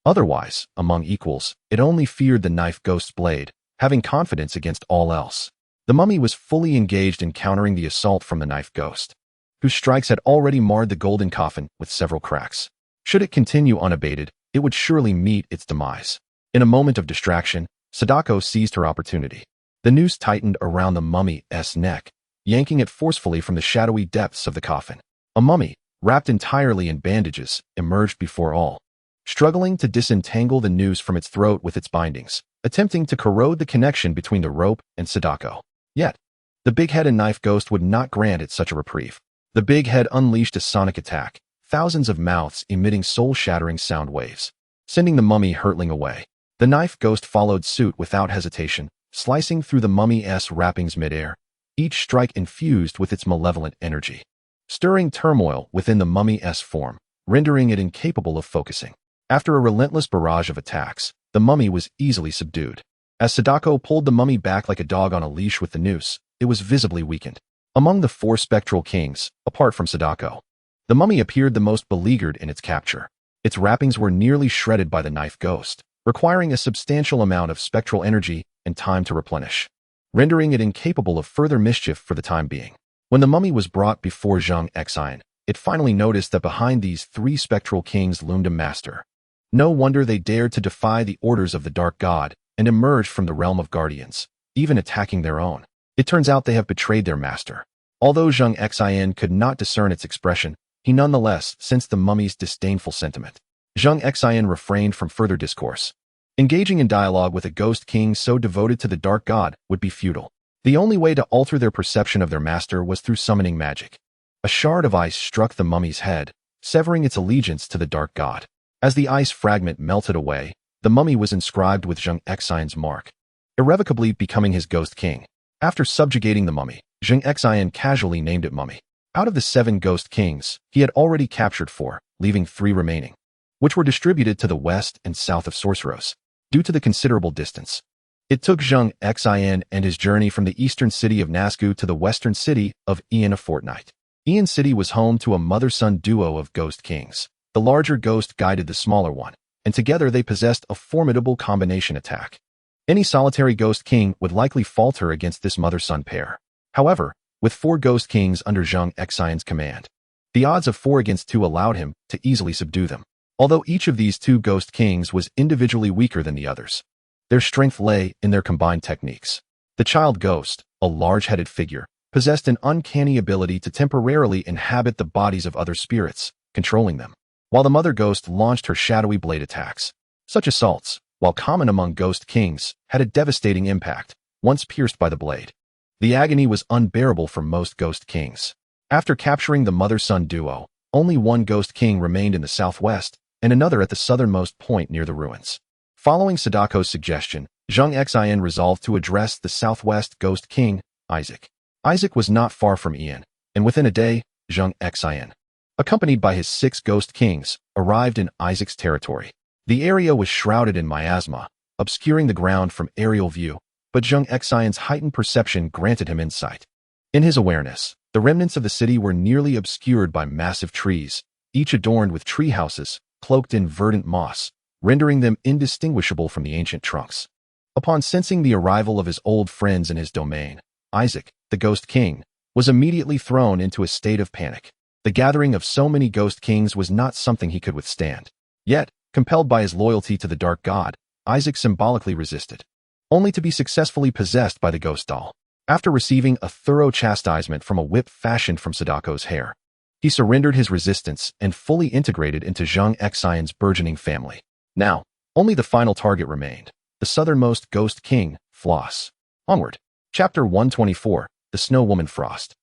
Otherwise, among equals, it only feared the knife ghost's blade, having confidence against all else. The mummy was fully engaged in countering the assault from the knife ghost, whose strikes had already marred the golden coffin with several cracks. Should it continue unabated, it would surely meet its demise. In a moment of distraction, Sadako seized her opportunity. The noose tightened around the mummy's neck, yanking it forcefully from the shadowy depths of the coffin. A mummy, wrapped entirely in bandages, emerged before all, struggling to disentangle the noose from its throat with its bindings, attempting to corrode the connection between the rope and Sadako. Yet, the big head and knife ghost would not grant it such a reprieve. The big head unleashed a sonic attack, thousands of mouths emitting soul-shattering sound waves, sending the mummy hurtling away. The knife ghost followed suit without hesitation, slicing through the mummy's wrappings midair, each strike infused with its malevolent energy, stirring turmoil within the mummy's form, rendering it incapable of focusing. After a relentless barrage of attacks, the mummy was easily subdued. As Sadako pulled the mummy back like a dog on a leash with the noose, it was visibly weakened. Among the 4 spectral kings, apart from Sadako, The mummy appeared the most beleaguered in its capture. Its wrappings were nearly shredded by the knife ghost, requiring a substantial amount of spectral energy and time to replenish, rendering it incapable of further mischief for the time being. When the mummy was brought before Zheng Xin, it finally noticed that behind these three spectral kings loomed a master. No wonder they dared to defy the orders of the Dark God and emerge from the realm of guardians, even attacking their own. It turns out they have betrayed their master. Although Zheng Xin could not discern its expression, he nonetheless sensed the mummy's disdainful sentiment. Zheng Xin refrained from further discourse. Engaging in dialogue with a ghost king so devoted to the Dark God would be futile. The only way to alter their perception of their master was through summoning magic. A shard of ice struck the mummy's head, severing its allegiance to the Dark God. As the ice fragment melted away, the mummy was inscribed with Zheng Xin's mark, irrevocably becoming his ghost king. After subjugating the mummy, Zheng Xin casually named it Mummy. Out of the 7 ghost kings, he had already captured 4, leaving 3 remaining, which were distributed to the west and south of Westeros. Due to the considerable distance, it took Zheng Xin and his journey from the eastern city of Nazgûl to the western city of Ian a fortnight. Ian City was home to a mother-son duo of ghost kings. The larger ghost guided the smaller one, and together they possessed a formidable combination attack. Any solitary ghost king would likely falter against this mother-son pair. However, with 4 ghost kings under Zheng Xin's command, the odds of 4 against 2 allowed him to easily subdue them. Although each of these 2 ghost kings was individually weaker than the others, their strength lay in their combined techniques. The child ghost, a large-headed figure, possessed an uncanny ability to temporarily inhabit the bodies of other spirits, controlling them, while the mother ghost launched her shadowy blade attacks. Such assaults, while common among ghost kings, had a devastating impact. Once pierced by the blade, the agony was unbearable for most ghost kings. After capturing the mother-son duo, only 1 ghost king remained in the southwest, and another at the southernmost point near the ruins. Following Sadako's suggestion, Zheng Xin resolved to address the southwest ghost king, Isaac. Isaac was not far from Ian, and within a day, Zheng Xin, accompanied by his 6 ghost kings, arrived in Isaac's territory. The area was shrouded in miasma, obscuring the ground from aerial view, but Zheng Xin's heightened perception granted him insight. In his awareness, the remnants of the city were nearly obscured by massive trees, each adorned with tree houses, cloaked in verdant moss, rendering them indistinguishable from the ancient trunks. Upon sensing the arrival of his old friends in his domain, Isaac, the Ghost King, was immediately thrown into a state of panic. The gathering of so many Ghost Kings was not something he could withstand. Yet, compelled by his loyalty to the Dark God, Isaac symbolically resisted, only to be successfully possessed by the Ghost Doll. After receiving a thorough chastisement from a whip fashioned from Sadako's hair, he surrendered his resistance and fully integrated into Zheng Xin's burgeoning family. Now, only the final target remained, the southernmost Ghost King, Floss. Onward. Chapter 124, The Snow Woman Frost.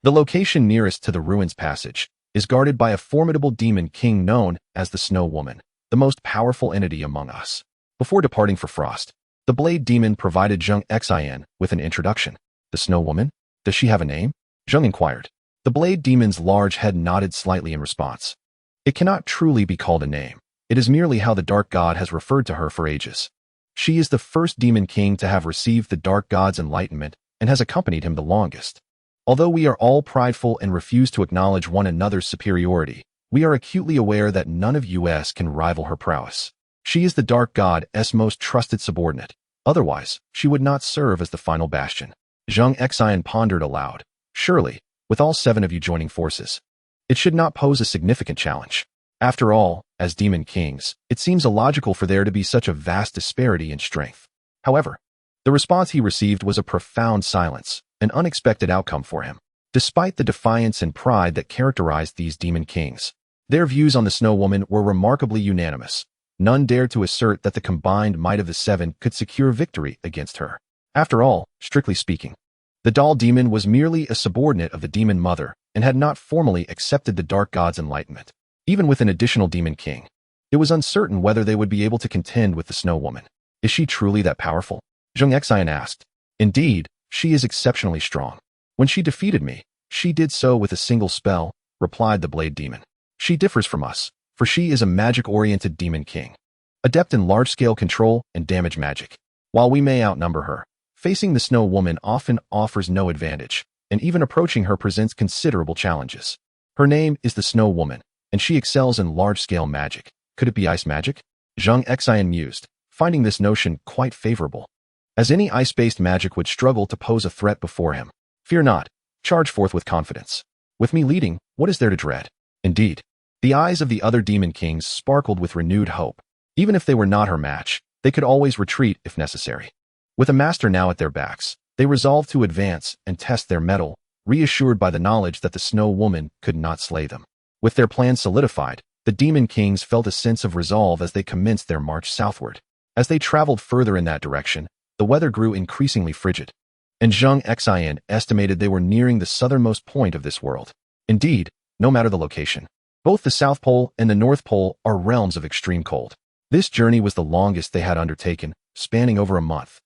The location nearest to the Ruins Passage is guarded by a formidable demon king known as the Snow Woman, the most powerful entity among us. Before departing for Frost, the Blade Demon provided Zheng Xin with an introduction. The Snow Woman? Does she have a name? Zheng inquired. The Blade Demon's large head nodded slightly in response. It cannot truly be called a name. It is merely how the Dark God has referred to her for ages. She is the first demon king to have received the Dark God's enlightenment and has accompanied him the longest. Although we are all prideful and refuse to acknowledge one another's superiority, we are acutely aware that none of us can rival her prowess. She is the Dark God's most trusted subordinate. Otherwise, she would not serve as the final bastion. Zheng Xin pondered aloud. Surely, with all 7 of you joining forces, it should not pose a significant challenge. After all, as demon kings, it seems illogical for there to be such a vast disparity in strength. However, the response he received was a profound silence, an unexpected outcome for him. Despite the defiance and pride that characterized these demon kings, their views on the Snow Woman were remarkably unanimous. None dared to assert that the combined might of the 7 could secure victory against her. After all, strictly speaking, the doll demon was merely a subordinate of the demon mother and had not formally accepted the Dark God's enlightenment. Even with an additional demon king, it was uncertain whether they would be able to contend with the Snow Woman. Is she truly that powerful? Zheng Xin asked. Indeed, she is exceptionally strong. When she defeated me, she did so with a single spell, replied the Blade Demon. She differs from us, for she is a magic-oriented demon king, adept in large-scale control and damage magic. While we may outnumber her, facing the Snow Woman often offers no advantage, and even approaching her presents considerable challenges. Her name is the Snow Woman, and she excels in large-scale magic. Could it be ice magic? Zheng Xin mused, finding this notion quite favorable. As any ice-based magic would struggle to pose a threat before him. Fear not, charge forth with confidence. With me leading, what is there to dread? Indeed, the eyes of the other demon kings sparkled with renewed hope. Even if they were not her match, they could always retreat if necessary. With a master now at their backs, they resolved to advance and test their mettle, reassured by the knowledge that the Snow Woman could not slay them. With their plans solidified, the demon kings felt a sense of resolve as they commenced their march southward. As they traveled further in that direction, the weather grew increasingly frigid, and Zheng Xin estimated they were nearing the southernmost point of this world. Indeed, no matter the location, both the South Pole and the North Pole are realms of extreme cold. This journey was the longest they had undertaken, spanning over a month.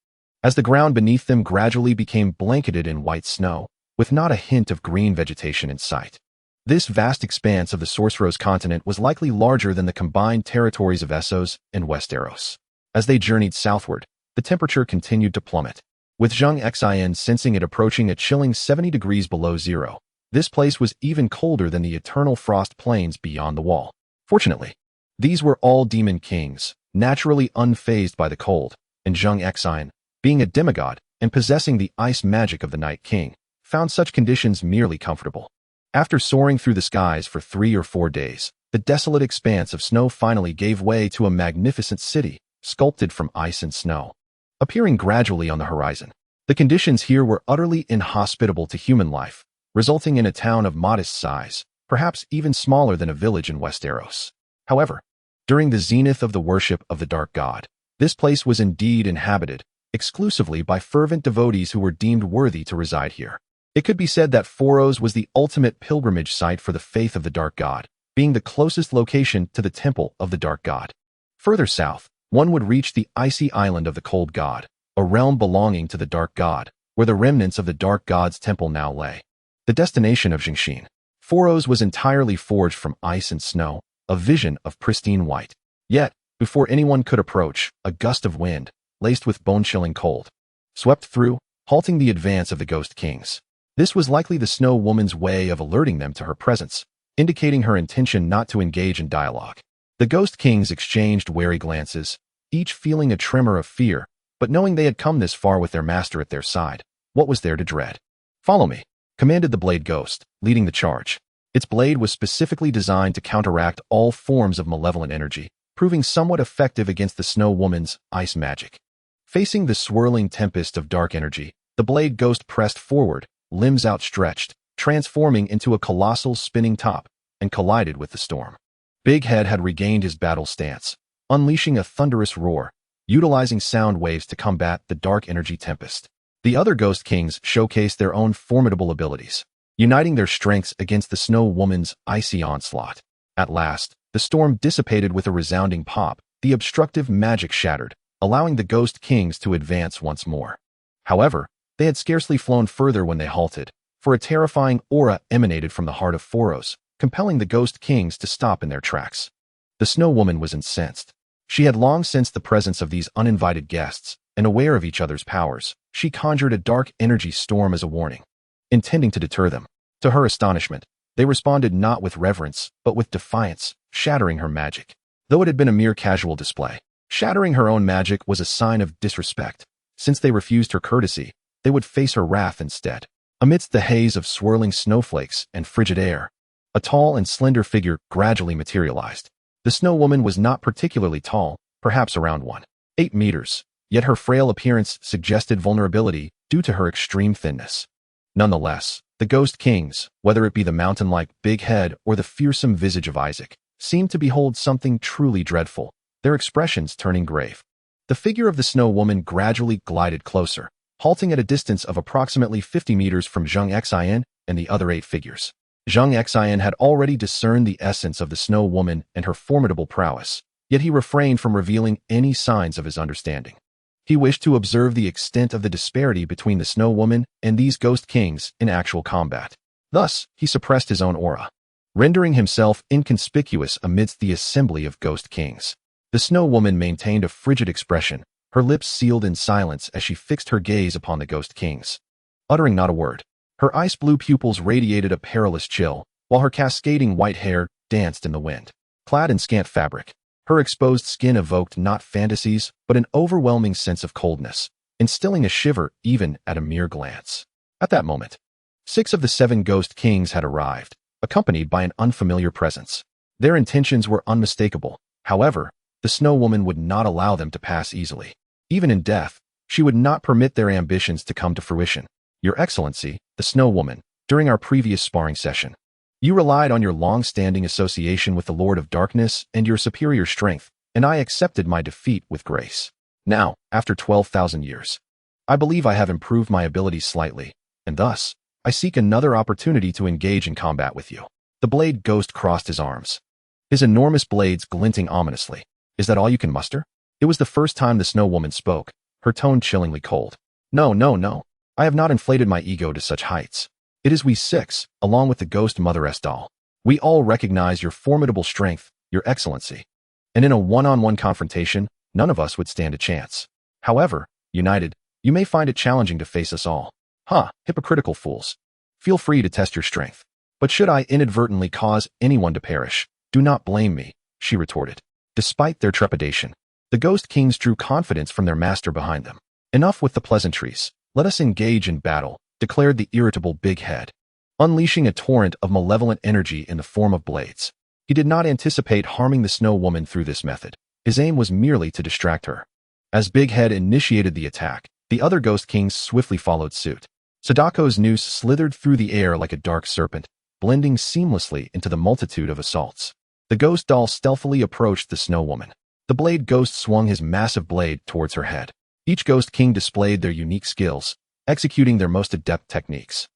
As the ground beneath them gradually became blanketed in white snow, with not a hint of green vegetation in sight. This vast expanse of the Sorcerer's continent was likely larger than the combined territories of Essos and Westeros. As they journeyed southward, the temperature continued to plummet, with Zheng Xin sensing it approaching a chilling 70 degrees below zero. This place was even colder than the eternal frost plains beyond the wall. Fortunately, these were all demon kings, naturally unfazed by the cold, and Zheng Xin, being a demigod and possessing the ice magic of the Night King, found such conditions merely comfortable. After soaring through the skies for 3 or 4 days, the desolate expanse of snow finally gave way to a magnificent city, sculpted from ice and snow, appearing gradually on the horizon. The conditions here were utterly inhospitable to human life, resulting in a town of modest size, perhaps even smaller than a village in Westeros. However, during the zenith of the worship of the Dark God, this place was indeed inhabited, exclusively by fervent devotees who were deemed worthy to reside here. It could be said that Westeros was the ultimate pilgrimage site for the faith of the Dark God, being the closest location to the Temple of the Dark God. Further south, one would reach the icy island of the Cold God, a realm belonging to the Dark God, where the remnants of the Dark God's temple now lay. The destination of Zheng Xin. Westeros was entirely forged from ice and snow, a vision of pristine white. Yet, before anyone could approach, a gust of wind, laced with bone-chilling cold, swept through, halting the advance of the Ghost Kings. This was likely the Snow Woman's way of alerting them to her presence, indicating her intention not to engage in dialogue. The Ghost Kings exchanged wary glances, each feeling a tremor of fear, but knowing they had come this far with their master at their side, what was there to dread? "Follow me," commanded the Blade Ghost, leading the charge. Its blade was specifically designed to counteract all forms of malevolent energy, proving somewhat effective against the Snow Woman's ice magic. Facing the swirling tempest of dark energy, the Blade Ghost pressed forward, limbs outstretched, transforming into a colossal spinning top, and collided with the storm. Big Head had regained his battle stance, unleashing a thunderous roar, utilizing sound waves to combat the dark energy tempest. The other Ghost Kings showcased their own formidable abilities, uniting their strengths against the Snow Woman's icy onslaught. At last, the storm dissipated with a resounding pop, the obstructive magic shattered, allowing the Ghost Kings to advance once more. However, they had scarcely flown further when they halted, for a terrifying aura emanated from the heart of Westeros, compelling the Ghost Kings to stop in their tracks. The Snow Woman was incensed. She had long sensed the presence of these uninvited guests, and aware of each other's powers, she conjured a dark energy storm as a warning, intending to deter them. To her astonishment, they responded not with reverence, but with defiance, shattering her magic. Though it had been a mere casual display, shattering her own magic was a sign of disrespect. Since they refused her courtesy, they would face her wrath instead. Amidst the haze of swirling snowflakes and frigid air, a tall and slender figure gradually materialized. The Snow Woman was not particularly tall, perhaps around 1.8 meters, yet her frail appearance suggested vulnerability due to her extreme thinness. Nonetheless, the Ghost Kings, whether it be the mountain-like Big Head or the fearsome visage of Isaac, seemed to behold something truly dreadful, their expressions turning grave. The figure of the Snow Woman gradually glided closer, halting at a distance of approximately 50 meters from Zheng Xin and the other 8 figures. Zheng Xin had already discerned the essence of the Snow Woman and her formidable prowess, yet he refrained from revealing any signs of his understanding. He wished to observe the extent of the disparity between the Snow Woman and these Ghost Kings in actual combat. Thus, he suppressed his own aura, rendering himself inconspicuous amidst the assembly of Ghost Kings. The Snow Woman maintained a frigid expression, her lips sealed in silence as she fixed her gaze upon the Ghost Kings. Uttering not a word, her ice-blue pupils radiated a perilous chill, while her cascading white hair danced in the wind. Clad in scant fabric, her exposed skin evoked not fantasies but an overwhelming sense of coldness, instilling a shiver even at a mere glance. At that moment, 6 of the 7 Ghost Kings had arrived, accompanied by an unfamiliar presence. Their intentions were unmistakable. However, the Snow Woman would not allow them to pass easily. Even in death, she would not permit their ambitions to come to fruition. Your Excellency, the Snow Woman, during our previous sparring session, you relied on your long-standing association with the Lord of Darkness and your superior strength, and I accepted my defeat with grace. Now, after 12,000 years, I believe I have improved my abilities slightly, and thus, I seek another opportunity to engage in combat with you. The Blade Ghost crossed his arms, his enormous blades glinting ominously. Is that all you can muster? It was the first time the Snow Woman spoke, her tone chillingly cold. No, no, no. I have not inflated my ego to such heights. It is we 6, along with the Ghost Mother Estal. We all recognize your formidable strength, Your Excellency. And in a one-on-one confrontation, none of us would stand a chance. However, united, you may find it challenging to face us all. Hypocritical fools. Feel free to test your strength. But should I inadvertently cause anyone to perish, do not blame me, she retorted. Despite their trepidation, the Ghost Kings drew confidence from their master behind them. Enough with the pleasantries. Let us engage in battle, declared the irritable Big Head, unleashing a torrent of malevolent energy in the form of blades. He did not anticipate harming the Snow Woman through this method. His aim was merely to distract her. As Big Head initiated the attack, the other Ghost Kings swiftly followed suit. Sadako's noose slithered through the air like a dark serpent, blending seamlessly into the multitude of assaults. The Ghost Doll stealthily approached the Snow Woman. The Blade Ghost swung his massive blade towards her head. Each Ghost King displayed their unique skills, executing their most adept techniques.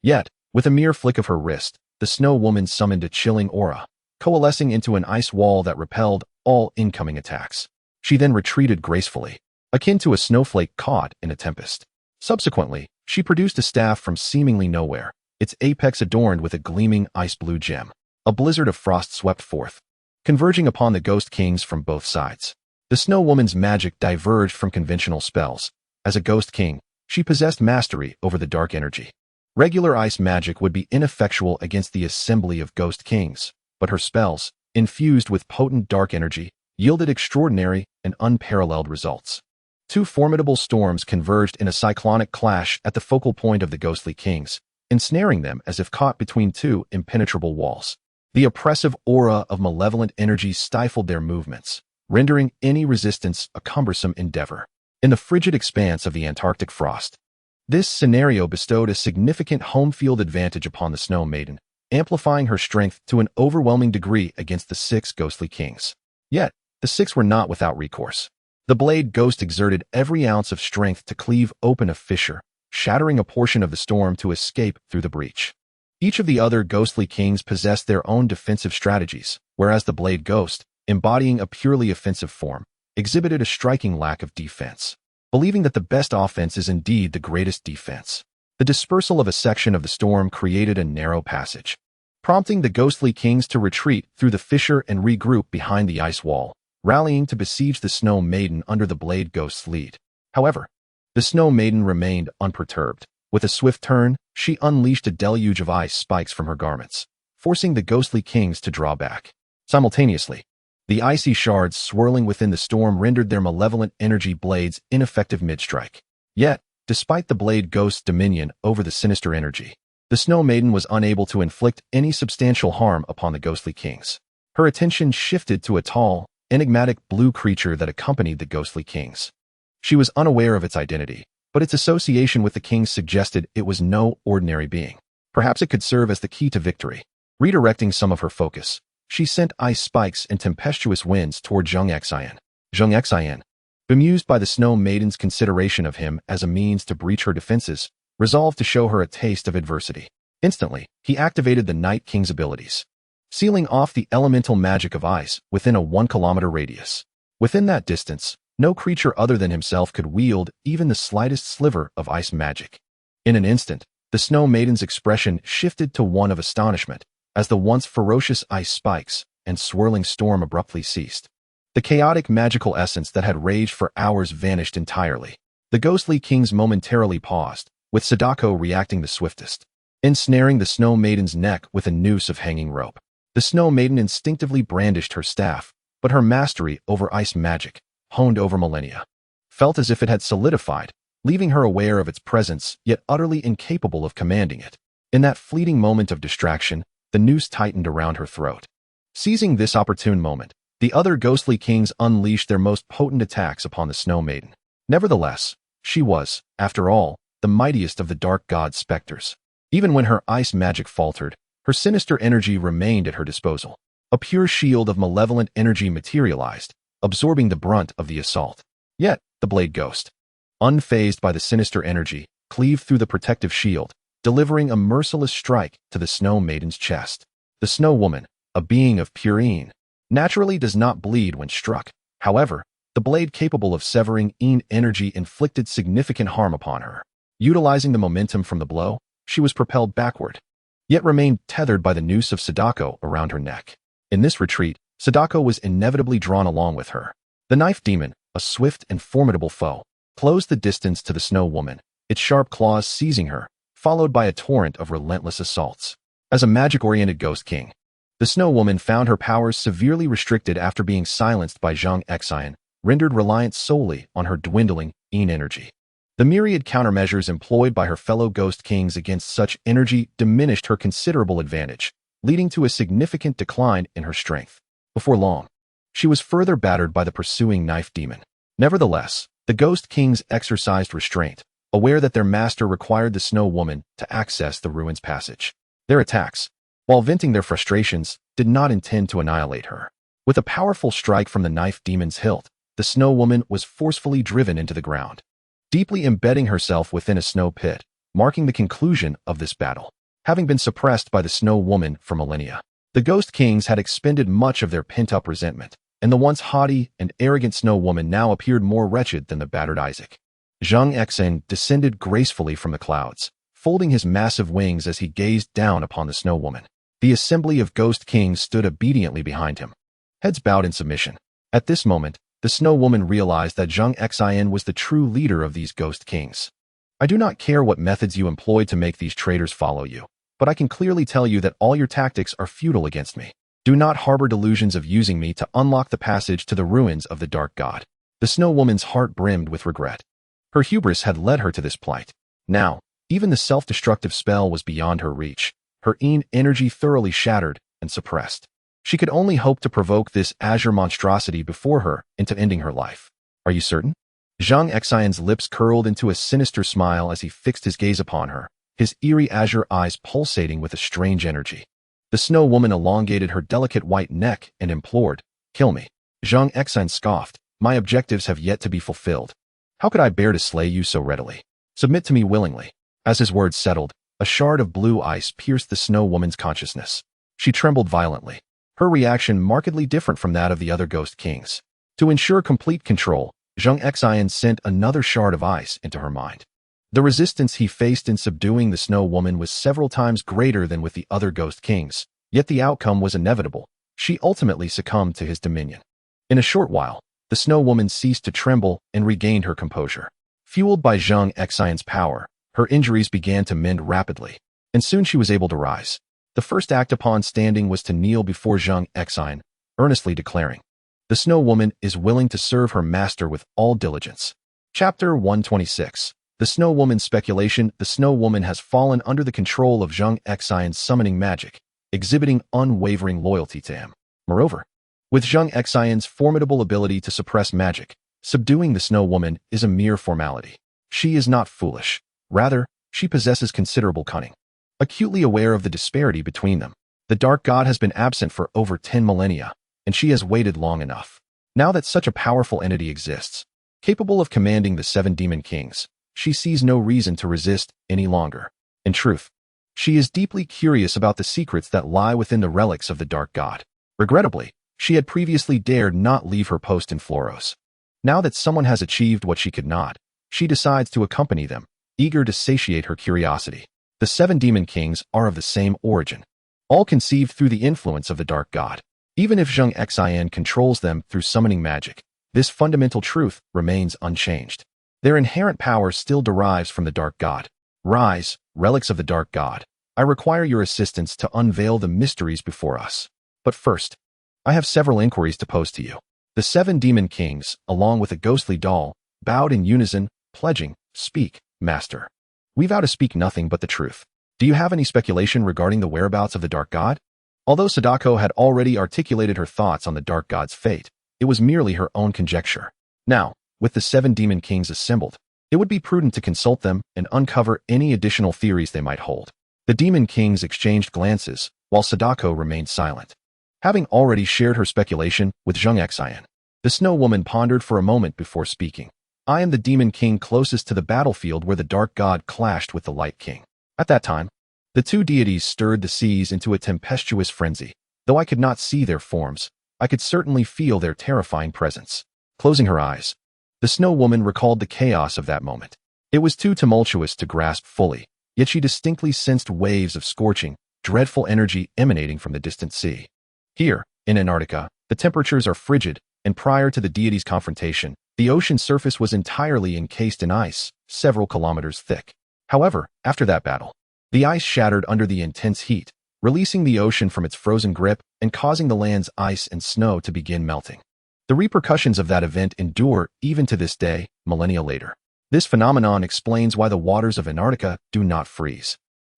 Yet, with a mere flick of her wrist, the Snow Woman summoned a chilling aura, coalescing into an ice wall that repelled all incoming attacks. She then retreated gracefully, akin to a snowflake caught in a tempest. Subsequently, she produced a staff from seemingly nowhere, its apex adorned with a gleaming ice-blue gem. A blizzard of frost swept forth, converging upon the Ghost Kings from both sides. The Snow Woman's magic diverged from conventional spells. As a Ghost King, she possessed mastery over the dark energy. Regular ice magic would be ineffectual against the assembly of Ghost Kings, but her spells, infused with potent dark energy, yielded extraordinary and unparalleled results. 2 formidable storms converged in a cyclonic clash at the focal point of the Ghostly Kings, ensnaring them as if caught between 2 impenetrable walls. The oppressive aura of malevolent energy stifled their movements, rendering any resistance a cumbersome endeavor. In the frigid expanse of the Antarctic frost, this scenario bestowed a significant home field advantage upon the Snow Maiden, amplifying her strength to an overwhelming degree against the 6 Ghostly Kings. Yet, the 6 were not without recourse. The Blade Ghost exerted every ounce of strength to cleave open a fissure, shattering a portion of the storm to escape through the breach. Each of the other Ghostly Kings possessed their own defensive strategies, whereas the Blade Ghost, embodying a purely offensive form, exhibited a striking lack of defense. Believing that the best offense is indeed the greatest defense, the dispersal of a section of the storm created a narrow passage, prompting the Ghostly Kings to retreat through the fissure and regroup behind the ice wall, rallying to besiege the Snow Maiden under the Blade Ghost's lead. However, the Snow Maiden remained unperturbed. With a swift turn, she unleashed a deluge of ice spikes from her garments, forcing the Ghostly Kings to draw back. Simultaneously, the icy shards swirling within the storm rendered their malevolent energy blades ineffective mid-strike. Yet, despite the Blade Ghost's dominion over the sinister energy, the Snow Maiden was unable to inflict any substantial harm upon the Ghostly Kings. Her attention shifted to a tall, enigmatic blue creature that accompanied the Ghostly Kings. She was unaware of its identity, but its association with the kings suggested it was no ordinary being. Perhaps it could serve as the key to victory. Redirecting some of her focus, she sent ice spikes and tempestuous winds toward Zheng Xin. Zheng Xin, bemused by the Snow Maiden's consideration of him as a means to breach her defenses, resolved to show her a taste of adversity. Instantly, he activated the Night King's abilities, sealing off the elemental magic of ice within a 1-kilometer radius. Within that distance, no creature other than himself could wield even the slightest sliver of ice magic. In an instant, the Snow Maiden's expression shifted to one of astonishment, as the once ferocious ice spikes and swirling storm abruptly ceased. The chaotic magical essence that had raged for hours vanished entirely. The Ghostly Kings momentarily paused, with Sadako reacting the swiftest. ensnaring the Snow Maiden's neck with a noose of hanging rope. The Snow Maiden instinctively brandished her staff, but her mastery over ice magic, honed over millennia, felt as if it had solidified, leaving her aware of its presence, yet utterly incapable of commanding it. In that fleeting moment of distraction, the noose tightened around her throat. Seizing this opportune moment, the other ghostly kings unleashed their most potent attacks upon the Snow Maiden. Nevertheless, she was, after all, the mightiest of the dark god specters. Even when her ice magic faltered, her sinister energy remained at her disposal. A pure shield of malevolent energy materialized, absorbing the brunt of the assault. Yet, the blade ghost, unfazed by the sinister energy, cleaved through the protective shield, delivering a merciless strike to the Snow Maiden's chest. The Snow Woman, a being of pure een, naturally does not bleed when struck. However, the blade capable of severing een energy inflicted significant harm upon her. Utilizing the momentum from the blow, she was propelled backward, yet remained tethered by the noose of Sadako around her neck. In this retreat, Sadako was inevitably drawn along with her. The knife demon, a swift and formidable foe, closed the distance to the Snow Woman, its sharp claws seizing her, followed by a torrent of relentless assaults. As a magic-oriented ghost king, the Snow Woman found her powers severely restricted after being silenced by Zheng Xin, rendered reliant solely on her dwindling een energy. The myriad countermeasures employed by her fellow ghost kings against such energy diminished her considerable advantage, leading to a significant decline in her strength. Before long, she was further battered by the pursuing knife demon. Nevertheless, the ghost kings exercised restraint, aware that their master required the Snow Woman to access the ruins passage. Their attacks, while venting their frustrations, did not intend to annihilate her. With a powerful strike from the knife demon's hilt, the Snow Woman was forcefully driven into the ground, deeply embedding herself within a snow pit, marking the conclusion of this battle. Having been suppressed by the Snow Woman for millennia, the Ghost Kings had expended much of their pent-up resentment, and the once haughty and arrogant Snow Woman now appeared more wretched than the battered Isaac. Zheng Xin descended gracefully from the clouds, folding his massive wings as he gazed down upon the Snow Woman. The assembly of Ghost Kings stood obediently behind him, heads bowed in submission. At this moment, the Snow Woman realized that Zheng Xin was the true leader of these Ghost Kings. I do not care what methods you employ to make these traitors follow you, but I can clearly tell you that all your tactics are futile against me. Do not harbor delusions of using me to unlock the passage to the ruins of the Dark God. The Snow Woman's heart brimmed with regret. Her hubris had led her to this plight. Now, even the self-destructive spell was beyond her reach, her een energy thoroughly shattered and suppressed. She could only hope to provoke this azure monstrosity before her into ending her life. Are you certain? Zheng Xion's lips curled into a sinister smile as he fixed his gaze upon her, his eerie azure eyes pulsating with a strange energy. The Snow Woman elongated her delicate white neck and implored, "Kill me." Zheng Xion scoffed, "My objectives have yet to be fulfilled. How could I bear to slay you so readily? Submit to me willingly." As his words settled, a shard of blue ice pierced the Snow Woman's consciousness. She trembled violently, her reaction markedly different from that of the other Ghost Kings. To ensure complete control, Zheng Xion sent another shard of ice into her mind. The resistance he faced in subduing the Snow Woman was several times greater than with the other Ghost Kings, yet the outcome was inevitable. She ultimately succumbed to his dominion. In a short while, the Snow Woman ceased to tremble and regained her composure. Fueled by Zheng Xion's power, her injuries began to mend rapidly, and soon she was able to rise. The first act upon standing was to kneel before Zheng Xion, earnestly declaring, "The Snow Woman is willing to serve her master with all diligence." Chapter 126. The Snow Woman's speculation. The Snow Woman has fallen under the control of Zheng Xion's summoning magic, exhibiting unwavering loyalty to him. Moreover, with Zheng Xion's formidable ability to suppress magic, subduing the Snow Woman is a mere formality. She is not foolish. Rather, she possesses considerable cunning. Acutely aware of the disparity between them, the Dark God has been absent for over 10 millennia, and she has waited long enough. Now that such a powerful entity exists, capable of commanding the 7 demon kings, she sees no reason to resist any longer. In truth, she is deeply curious about the secrets that lie within the relics of the Dark God. Regrettably, she had previously dared not leave her post in Floros. Now that someone has achieved what she could not, she decides to accompany them, eager to satiate her curiosity. The 7 demon kings are of the same origin, all conceived through the influence of the Dark God. Even if Zheng Xion controls them through summoning magic, this fundamental truth remains unchanged. Their inherent power still derives from the Dark God. Rise, relics of the Dark God. I require your assistance to unveil the mysteries before us. But first, I have several inquiries to pose to you. The 7 demon kings, along with a ghostly doll, bowed in unison, pledging, "Speak, master. We vow to speak nothing but the truth." Do you have any speculation regarding the whereabouts of the Dark God? Although Sadako had already articulated her thoughts on the Dark God's fate, it was merely her own conjecture. Now, with the 7 demon kings assembled, it would be prudent to consult them and uncover any additional theories they might hold. The demon kings exchanged glances, while Sadako remained silent. Having already shared her speculation with Zheng Xin, the Snow Woman pondered for a moment before speaking. "I am the demon king closest to the battlefield where the Dark God clashed with the Light King. At that time, the 2 deities stirred the seas into a tempestuous frenzy. Though I could not see their forms, I could certainly feel their terrifying presence." Closing her eyes, the Snow Woman recalled the chaos of that moment. It was too tumultuous to grasp fully, yet she distinctly sensed waves of scorching, dreadful energy emanating from the distant sea. Here, in Antarctica, the temperatures are frigid, and prior to the deities' confrontation, the ocean surface was entirely encased in ice, several kilometers thick. However, after that battle, the ice shattered under the intense heat, releasing the ocean from its frozen grip and causing the land's ice and snow to begin melting. The repercussions of that event endure even to this day, millennia later. This phenomenon explains why the waters of Antarctica do not freeze.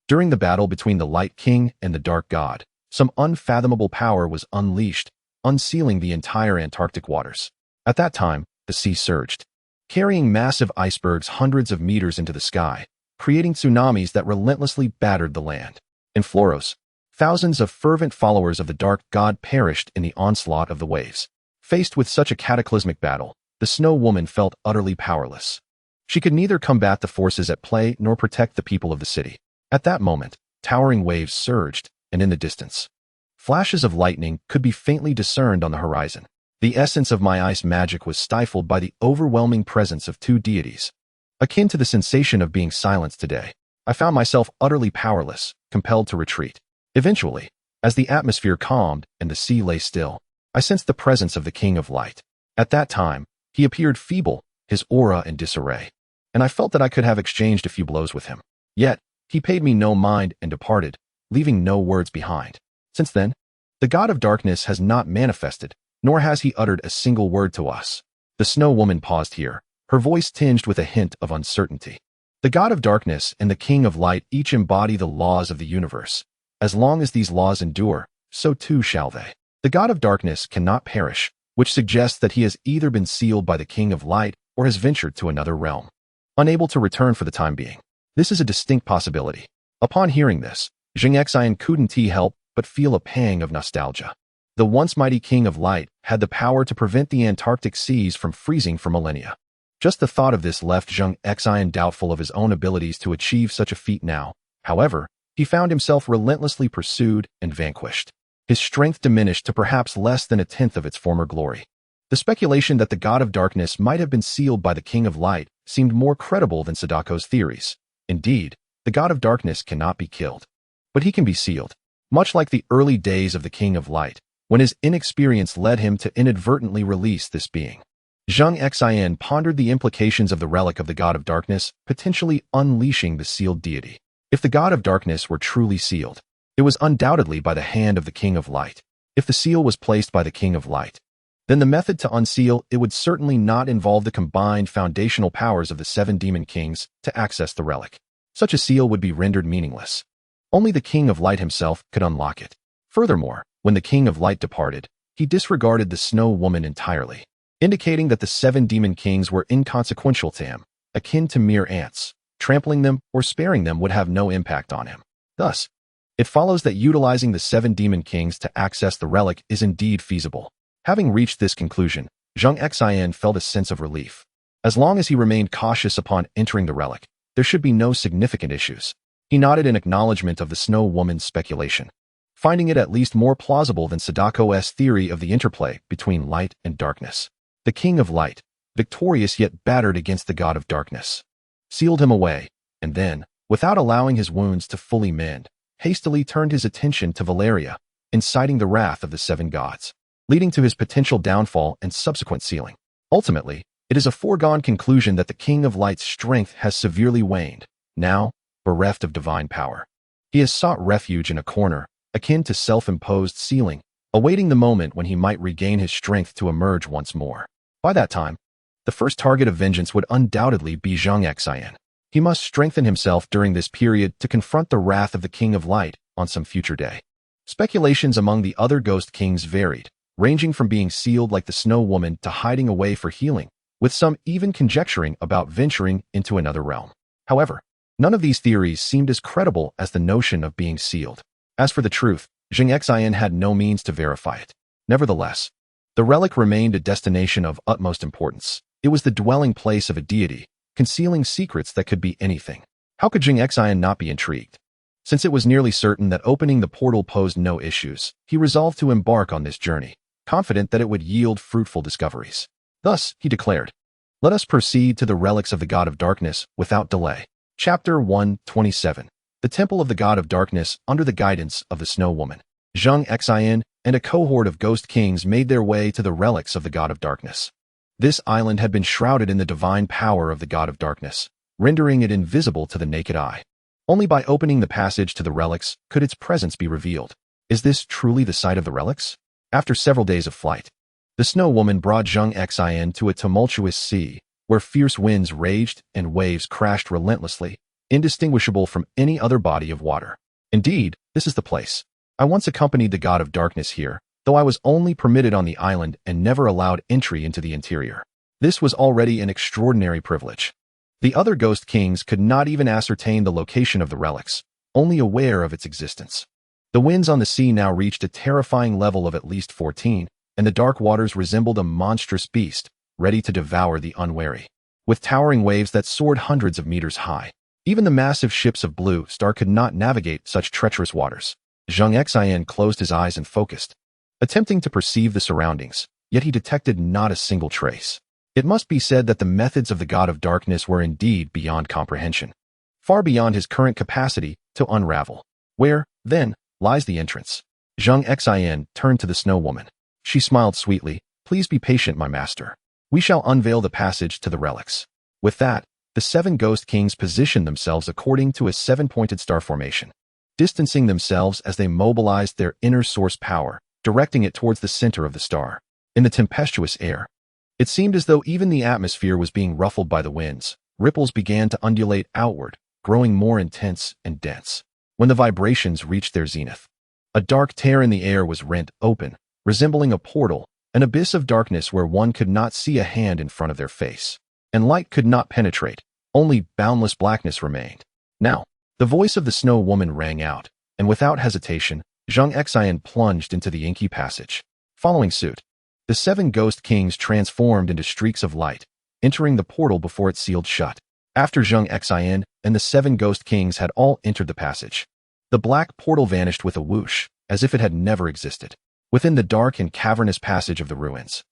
During the battle between the Light King and the Dark God, some unfathomable power was unleashed, unsealing the entire Antarctic waters. At that time, the sea surged, carrying massive icebergs hundreds of meters into the sky, creating tsunamis that relentlessly battered the land. In Floros, thousands of fervent followers of the Dark God perished in the onslaught of the waves. Faced with such a cataclysmic battle, the Snow Woman felt utterly powerless. She could neither combat the forces at play nor protect the people of the city. At that moment, towering waves surged, and in the distance, flashes of lightning could be faintly discerned on the horizon. The essence of my ice magic was stifled by the overwhelming presence of 2 deities. Akin to the sensation of being silenced today, I found myself utterly powerless, compelled to retreat. Eventually, as the atmosphere calmed and the sea lay still, I sensed the presence of the King of Light. At that time, he appeared feeble, his aura in disarray, and I felt that I could have exchanged a few blows with him. Yet, he paid me no mind and departed, leaving no words behind. Since then, the God of Darkness has not manifested, nor has he uttered a single word to us. The Snow Woman paused here, her voice tinged with a hint of uncertainty. The God of Darkness and the King of Light each embody the laws of the universe. As long as these laws endure, so too shall they. The God of Darkness cannot perish, which suggests that he has either been sealed by the King of Light or has ventured to another realm, unable to return for the time being. This is a distinct possibility. Upon hearing this, Zheng Xin couldn't help but feel a pang of nostalgia. The once mighty King of Light had the power to prevent the Antarctic seas from freezing for millennia. Just the thought of this left Zheng Xin doubtful of his own abilities to achieve such a feat now. However, he found himself relentlessly pursued and vanquished. His strength diminished to perhaps less than a tenth of its former glory. The speculation that the God of Darkness might have been sealed by the King of Light seemed more credible than Sadako's theories. Indeed, the God of Darkness cannot be killed, but he can be sealed, much like the early days of the King of Light, when his inexperience led him to inadvertently release this being. Zheng Xin pondered the implications of the relic of the God of Darkness, potentially unleashing the sealed deity. If the God of Darkness were truly sealed, it was undoubtedly by the hand of the King of Light. If the seal was placed by the King of Light, then the method to unseal it would certainly not involve the combined foundational powers of the 7 demon kings to access the relic. Such a seal would be rendered meaningless. Only the King of Light himself could unlock it. Furthermore, when the King of Light departed, he disregarded the Snow Woman entirely, indicating that the 7 demon kings were inconsequential to him, akin to mere ants. Trampling them or sparing them would have no impact on him. Thus, it follows that utilizing the 7 demon kings to access the relic is indeed feasible. Having reached this conclusion, Zheng Xin felt a sense of relief. As long as he remained cautious upon entering the relic, there should be no significant issues. He nodded in acknowledgement of the Snow Woman's speculation, finding it at least more plausible than Sadako's theory of the interplay between light and darkness. The King of Light, victorious yet battered against the God of Darkness, sealed him away, and then, without allowing his wounds to fully mend, hastily turned his attention to Valeria, inciting the wrath of the 7 gods, leading to his potential downfall and subsequent sealing. Ultimately, it is a foregone conclusion that the King of Light's strength has severely waned, now bereft of divine power. He has sought refuge in a corner, akin to self-imposed ceiling, awaiting the moment when he might regain his strength to emerge once more. By that time, the first target of vengeance would undoubtedly be Zheng Xin. He must strengthen himself during this period to confront the wrath of the King of Light on some future day. Speculations among the other Ghost Kings varied, ranging from being sealed like the Snow Woman to hiding away for healing, with some even conjecturing about venturing into another realm. However, none of these theories seemed as credible as the notion of being sealed. As for the truth, Zheng Xin had no means to verify it. Nevertheless, the relic remained a destination of utmost importance. It was the dwelling place of a deity, concealing secrets that could be anything. How could Zheng Xin not be intrigued? Since it was nearly certain that opening the portal posed no issues, he resolved to embark on this journey, confident that it would yield fruitful discoveries. Thus, he declared, "Let us proceed to the relics of the God of Darkness without delay." Chapter 127. The Temple of the God of Darkness under the guidance of the Snow Woman. Zheng Xin and a cohort of Ghost Kings made their way to the relics of the God of Darkness. This island had been shrouded in the divine power of the God of Darkness, rendering it invisible to the naked eye. Only by opening the passage to the relics could its presence be revealed. Is this truly the site of the relics? After several days of flight, the Snow Woman brought Zheng Xin to a tumultuous sea, where fierce winds raged and waves crashed relentlessly, indistinguishable from any other body of water. Indeed, this is the place. I once accompanied the God of Darkness here, though I was only permitted on the island and never allowed entry into the interior. This was already an extraordinary privilege. The other Ghost Kings could not even ascertain the location of the relics, only aware of its existence. The winds on the sea now reached a terrifying level of at least 14, and the dark waters resembled a monstrous beast, ready to devour the unwary. With towering waves that soared hundreds of meters high, even the massive ships of Blue Star could not navigate such treacherous waters. Zheng Xin closed his eyes and focused, attempting to perceive the surroundings, yet he detected not a single trace. It must be said that the methods of the God of Darkness were indeed beyond comprehension, far beyond his current capacity to unravel. Where, then, lies the entrance? Zheng Xin turned to the Snow Woman. She smiled sweetly. "Please be patient, my master. We shall unveil the passage to the relics." With that, the 7 Ghost Kings positioned themselves according to a 7-pointed star formation, distancing themselves as they mobilized their inner source power, directing it towards the center of the star. In the tempestuous air, it seemed as though even the atmosphere was being ruffled by the winds. Ripples began to undulate outward, growing more intense and dense. When the vibrations reached their zenith, a dark tear in the air was rent open, resembling a portal, an abyss of darkness where one could not see a hand in front of their face, and light could not penetrate. Only boundless blackness remained. Now, the voice of the Snow Woman rang out, and without hesitation, Zheng Xin plunged into the inky passage. Following suit, the 7 Ghost Kings transformed into streaks of light, entering the portal before it sealed shut. After Zheng Xin and the 7 Ghost Kings had all entered the passage, the black portal vanished with a whoosh, as if it had never existed. Within the dark and cavernous passage of the ruins,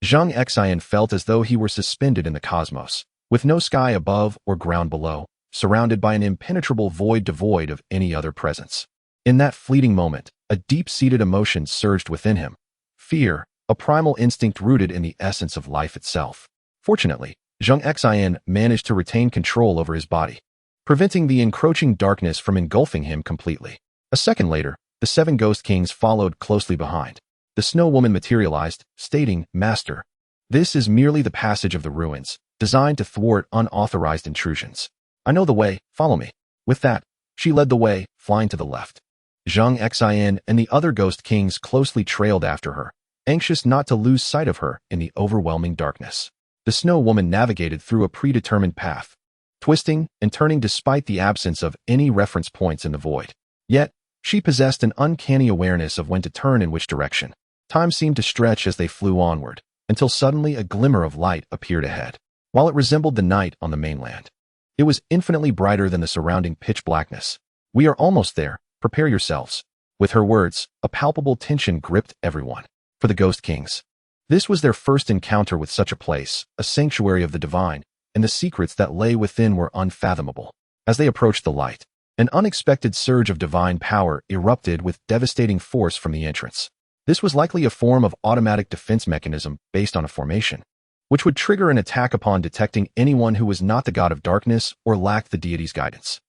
Zheng Xin felt as though he were suspended in the cosmos, with no sky above or ground below, surrounded by an impenetrable void devoid of any other presence. In that fleeting moment, a deep-seated emotion surged within him. Fear, a primal instinct rooted in the essence of life itself. Fortunately, Zheng Xin managed to retain control over his body, preventing the encroaching darkness from engulfing him completely. A second later, the 7 Ghost Kings followed closely behind. The Snow Woman materialized, stating, "Master, this is merely the passage of the ruins, designed to thwart unauthorized intrusions. I know the way, follow me." With that, she led the way, flying to the left. Zheng Xin and the other Ghost Kings closely trailed after her, anxious not to lose sight of her in the overwhelming darkness. The Snow Woman navigated through a predetermined path, twisting and turning despite the absence of any reference points in the void. Yet, she possessed an uncanny awareness of when to turn in which direction. Time seemed to stretch as they flew onward, until suddenly a glimmer of light appeared ahead. While it resembled the night on the mainland, it was infinitely brighter than the surrounding pitch blackness. "We are almost there. Prepare yourselves." With her words, a palpable tension gripped everyone. For the Ghost Kings, this was their first encounter with such a place, a sanctuary of the divine, and the secrets that lay within were unfathomable. As they approached the light, an unexpected surge of divine power erupted with devastating force from the entrance. This was likely a form of automatic defense mechanism based on a formation, which would trigger an attack upon detecting anyone who was not the God of Darkness or lacked the deity's guidance.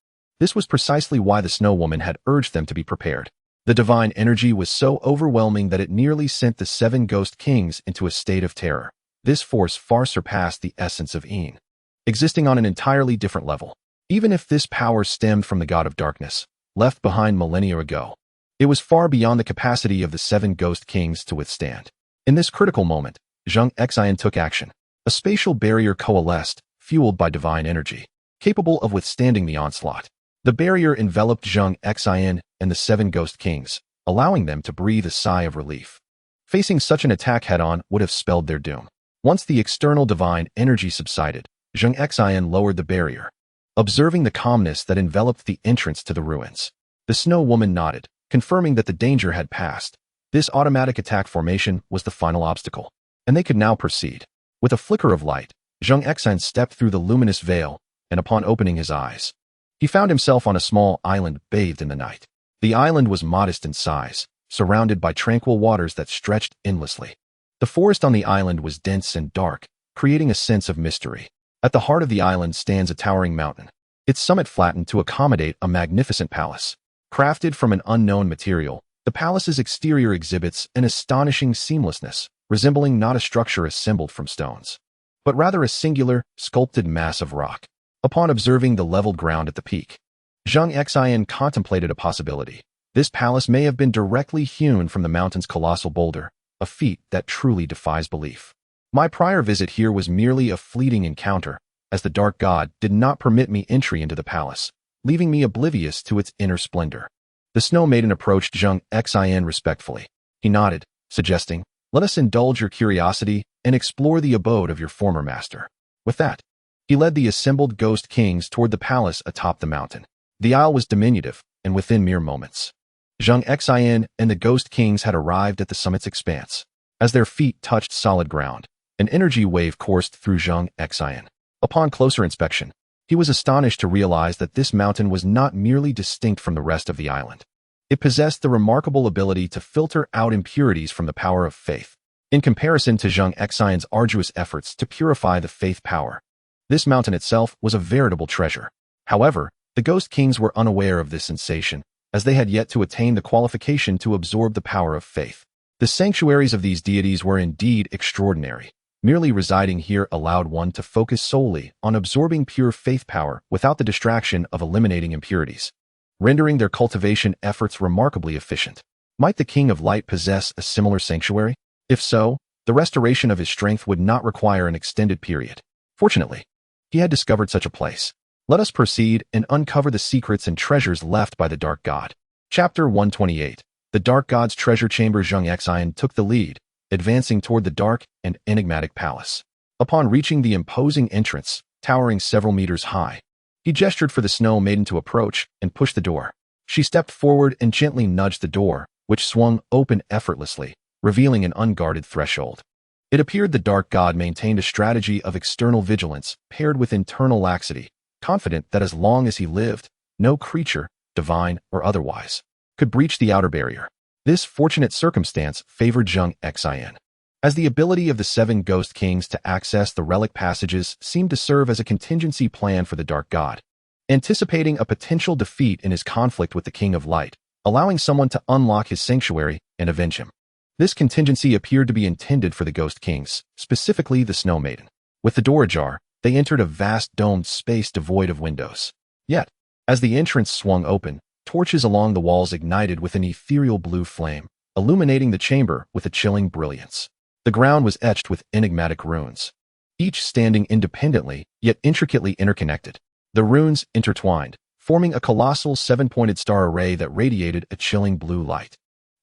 This was precisely why the Snow Woman had urged them to be prepared. The divine energy was so overwhelming that it nearly sent the 7 Ghost Kings into a state of terror. This force far surpassed the essence of Een, existing on an entirely different level. Even if this power stemmed from the god of darkness, left behind millennia ago, it was far beyond the capacity of the 7 Ghost Kings to withstand. In this critical moment, Zheng Xin took action. A spatial barrier coalesced, fueled by divine energy, capable of withstanding the onslaught. The barrier enveloped Zheng Xin and the 7 Ghost Kings, allowing them to breathe a sigh of relief. Facing such an attack head-on would have spelled their doom. Once the external divine energy subsided, Zheng Xin lowered the barrier, observing the calmness that enveloped the entrance to the ruins. The Snow Woman nodded, confirming that the danger had passed. This automatic attack formation was the final obstacle, and they could now proceed. With a flicker of light, Zheng Xin stepped through the luminous veil, and upon opening his eyes, he found himself on a small island bathed in the night. The island was modest in size, surrounded by tranquil waters that stretched endlessly. The forest on the island was dense and dark, creating a sense of mystery. At the heart of the island stands a towering mountain, its summit flattened to accommodate a magnificent palace. Crafted from an unknown material, the palace's exterior exhibits an astonishing seamlessness, resembling not a structure assembled from stones, but rather a singular, sculpted mass of rock. Upon observing the leveled ground at the peak, Zheng Xin contemplated a possibility. This palace may have been directly hewn from the mountain's colossal boulder, a feat that truly defies belief. My prior visit here was merely a fleeting encounter, as the dark god did not permit me entry into the palace, leaving me oblivious to its inner splendor. The Snow Maiden approached Zheng Xin respectfully. He nodded, suggesting, "Let us indulge your curiosity and explore the abode of your former master." With that, he led the assembled Ghost Kings toward the palace atop the mountain. The isle was diminutive, and within mere moments, Zheng Xin and the Ghost Kings had arrived at the summit's expanse. As their feet touched solid ground, an energy wave coursed through Zheng Xin. Upon closer inspection, he was astonished to realize that this mountain was not merely distinct from the rest of the island. It possessed the remarkable ability to filter out impurities from the power of faith. In comparison to Zheng Xin's arduous efforts to purify the faith power, this mountain itself was a veritable treasure. However, the Ghost Kings were unaware of this sensation, as they had yet to attain the qualification to absorb the power of faith. The sanctuaries of these deities were indeed extraordinary. Merely residing here allowed one to focus solely on absorbing pure faith power without the distraction of eliminating impurities, rendering their cultivation efforts remarkably efficient. Might the King of Light possess a similar sanctuary? If so, the restoration of his strength would not require an extended period. Fortunately, he had discovered such a place. Let us proceed and uncover the secrets and treasures left by the Dark God. Chapter 128. The Dark God's Treasure Chamber. Zheng Xin took the lead, advancing toward the dark and enigmatic palace. Upon reaching the imposing entrance, towering several meters high, he gestured for the Snow Maiden to approach and push the door. She stepped forward and gently nudged the door, which swung open effortlessly, revealing an unguarded threshold. It appeared the Dark God maintained a strategy of external vigilance paired with internal laxity, confident that as long as he lived, no creature, divine or otherwise, could breach the outer barrier. This fortunate circumstance favored Zheng Xin, as the ability of the 7 Ghost Kings to access the relic passages seemed to serve as a contingency plan for the Dark God, anticipating a potential defeat in his conflict with the King of Light, allowing someone to unlock his sanctuary and avenge him. This contingency appeared to be intended for the Ghost Kings, specifically the Snow Maiden. With the door ajar, they entered a vast domed space devoid of windows. Yet, as the entrance swung open, torches along the walls ignited with an ethereal blue flame, illuminating the chamber with a chilling brilliance. The ground was etched with enigmatic runes, each standing independently, yet intricately interconnected. The runes intertwined, forming a colossal 7-pointed star array that radiated a chilling blue light.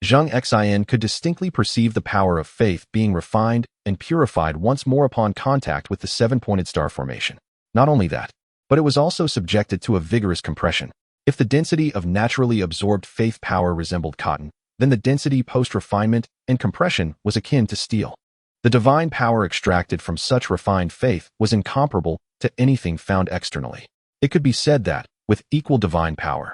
Zheng Xin could distinctly perceive the power of faith being refined and purified once more upon contact with the 7-pointed star formation. Not only that, but it was also subjected to a vigorous compression. If the density of naturally absorbed faith power resembled cotton, then the density post-refinement and compression was akin to steel. The divine power extracted from such refined faith was incomparable to anything found externally. It could be said that, with equal divine power,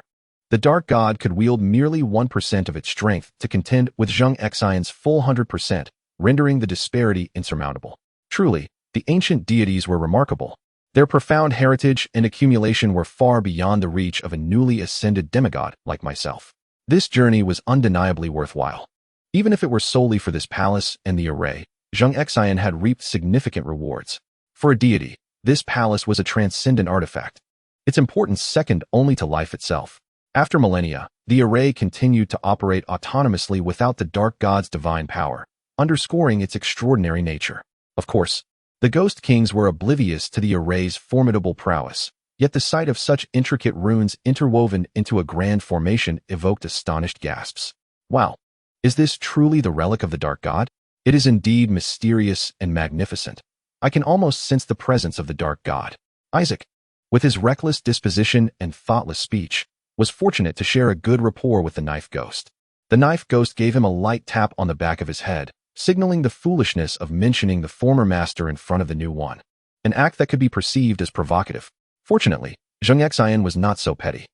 the Dark God could wield merely 1% of its strength to contend with Zheng Xin's full 100%, rendering the disparity insurmountable. Truly, the ancient deities were remarkable. Their profound heritage and accumulation were far beyond the reach of a newly ascended demigod like myself. This journey was undeniably worthwhile. Even if it were solely for this palace and the array, Zheng Xin had reaped significant rewards. For a deity, this palace was a transcendent artifact, its importance second only to life itself. After millennia, the array continued to operate autonomously without the dark god's divine power, underscoring its extraordinary nature. Of course, the Ghost Kings were oblivious to the array's formidable prowess, yet the sight of such intricate runes interwoven into a grand formation evoked astonished gasps. Wow! Is this truly the relic of the dark god? It is indeed mysterious and magnificent. I can almost sense the presence of the dark god. Isaac, with his reckless disposition and thoughtless speech, was fortunate to share a good rapport with the knife ghost. The knife ghost gave him a light tap on the back of his head, signaling the foolishness of mentioning the former master in front of the new one, an act that could be perceived as provocative. Fortunately, Zheng Xin was not so petty.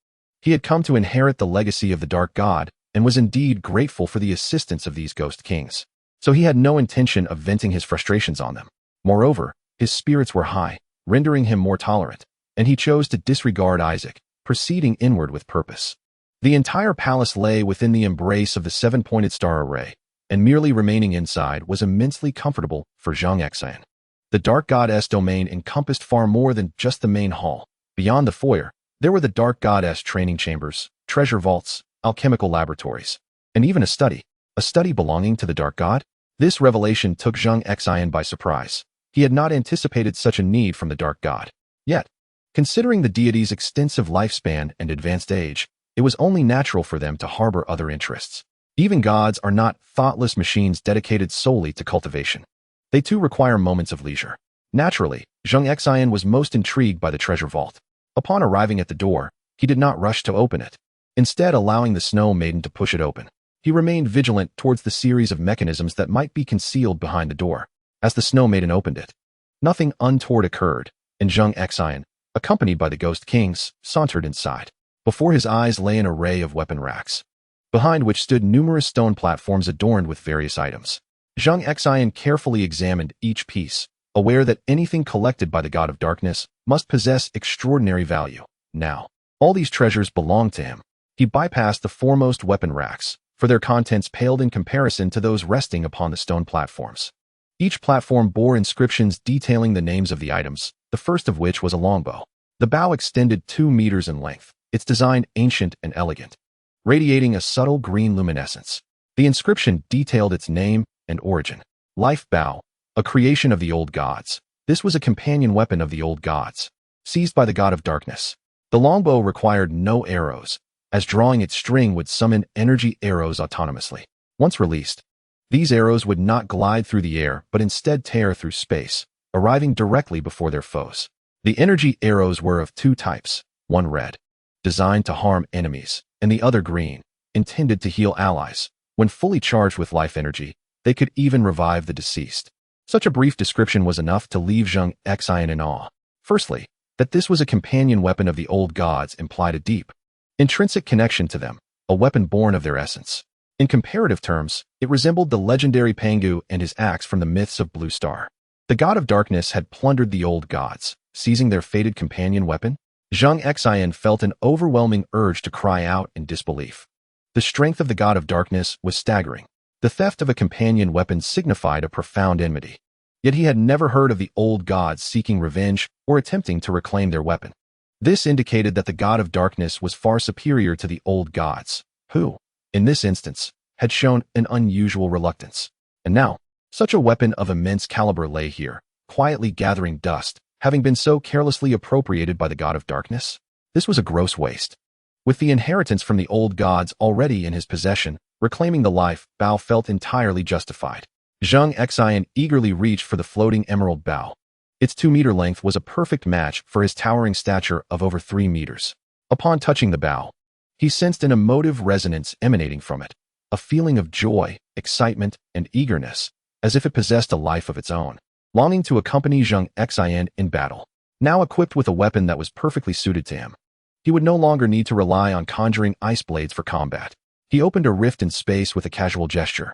He had come to inherit the legacy of the dark god and was indeed grateful for the assistance of these Ghost Kings, so he had no intention of venting his frustrations on them. Moreover, his spirits were high, rendering him more tolerant, and he chose to disregard Isaac, proceeding inward with purpose. The entire palace lay within the embrace of the seven-pointed star array, and merely remaining inside was immensely comfortable for Zheng Xin. The dark goddess domain encompassed far more than just the main hall. Beyond the foyer, there were the dark goddess training chambers, treasure vaults, alchemical laboratories, and even a study belonging to the dark god. This revelation took Zheng Xin by surprise. He had not anticipated such a need from the dark god. Yet, considering the deity's extensive lifespan and advanced age, it was only natural for them to harbor other interests. Even gods are not thoughtless machines dedicated solely to cultivation. They too require moments of leisure. Naturally, Zheng Xin was most intrigued by the treasure vault. Upon arriving at the door, he did not rush to open it, instead allowing the snow maiden to push it open. He remained vigilant towards the series of mechanisms that might be concealed behind the door. As the snow maiden opened it, nothing untoward occurred, and Zheng Xin, accompanied by the Ghost Kings, sauntered inside. Before his eyes lay an array of weapon racks, behind which stood numerous stone platforms adorned with various items. Zheng Xin carefully examined each piece, aware that anything collected by the God of Darkness must possess extraordinary value. Now, all these treasures belonged to him. He bypassed the foremost weapon racks, for their contents paled in comparison to those resting upon the stone platforms. Each platform bore inscriptions detailing the names of the items, the first of which was a longbow. The bow extended 2 meters in length, its design ancient and elegant, radiating a subtle green luminescence. The inscription detailed its name and origin. Life bow, a creation of the old gods. This was a companion weapon of the old gods, seized by the god of darkness. The longbow required no arrows, as drawing its string would summon energy arrows autonomously. Once released, these arrows would not glide through the air but instead tear through space, arriving directly before their foes. The energy arrows were of 2 types, one red, designed to harm enemies, and the other green, intended to heal allies. When fully charged with life energy, they could even revive the deceased. Such a brief description was enough to leave Zheng Xin in awe. Firstly, that this was a companion weapon of the old gods implied a deep, intrinsic connection to them, a weapon born of their essence. In comparative terms, it resembled the legendary Pangu and his axe from the myths of Blue Star. The god of darkness had plundered the old gods, seizing their fated companion weapon. Zheng Xin felt an overwhelming urge to cry out in disbelief. The strength of the god of darkness was staggering. The theft of a companion weapon signified a profound enmity. Yet he had never heard of the old gods seeking revenge or attempting to reclaim their weapon. This indicated that the god of darkness was far superior to the old gods, who, in this instance, had shown an unusual reluctance. And now, such a weapon of immense caliber lay here, quietly gathering dust, having been so carelessly appropriated by the god of darkness. This was a gross waste. With the inheritance from the old gods already in his possession, reclaiming the life bow felt entirely justified. Zheng Xin eagerly reached for the floating emerald bow. Its 2-meter length was a perfect match for his towering stature of over 3 meters. Upon touching the bow, he sensed an emotive resonance emanating from it, a feeling of joy, excitement, and eagerness, as if it possessed a life of its own, longing to accompany Zheng Xin in battle. Now equipped with a weapon that was perfectly suited to him, he would no longer need to rely on conjuring ice blades for combat. He opened a rift in space with a casual gesture,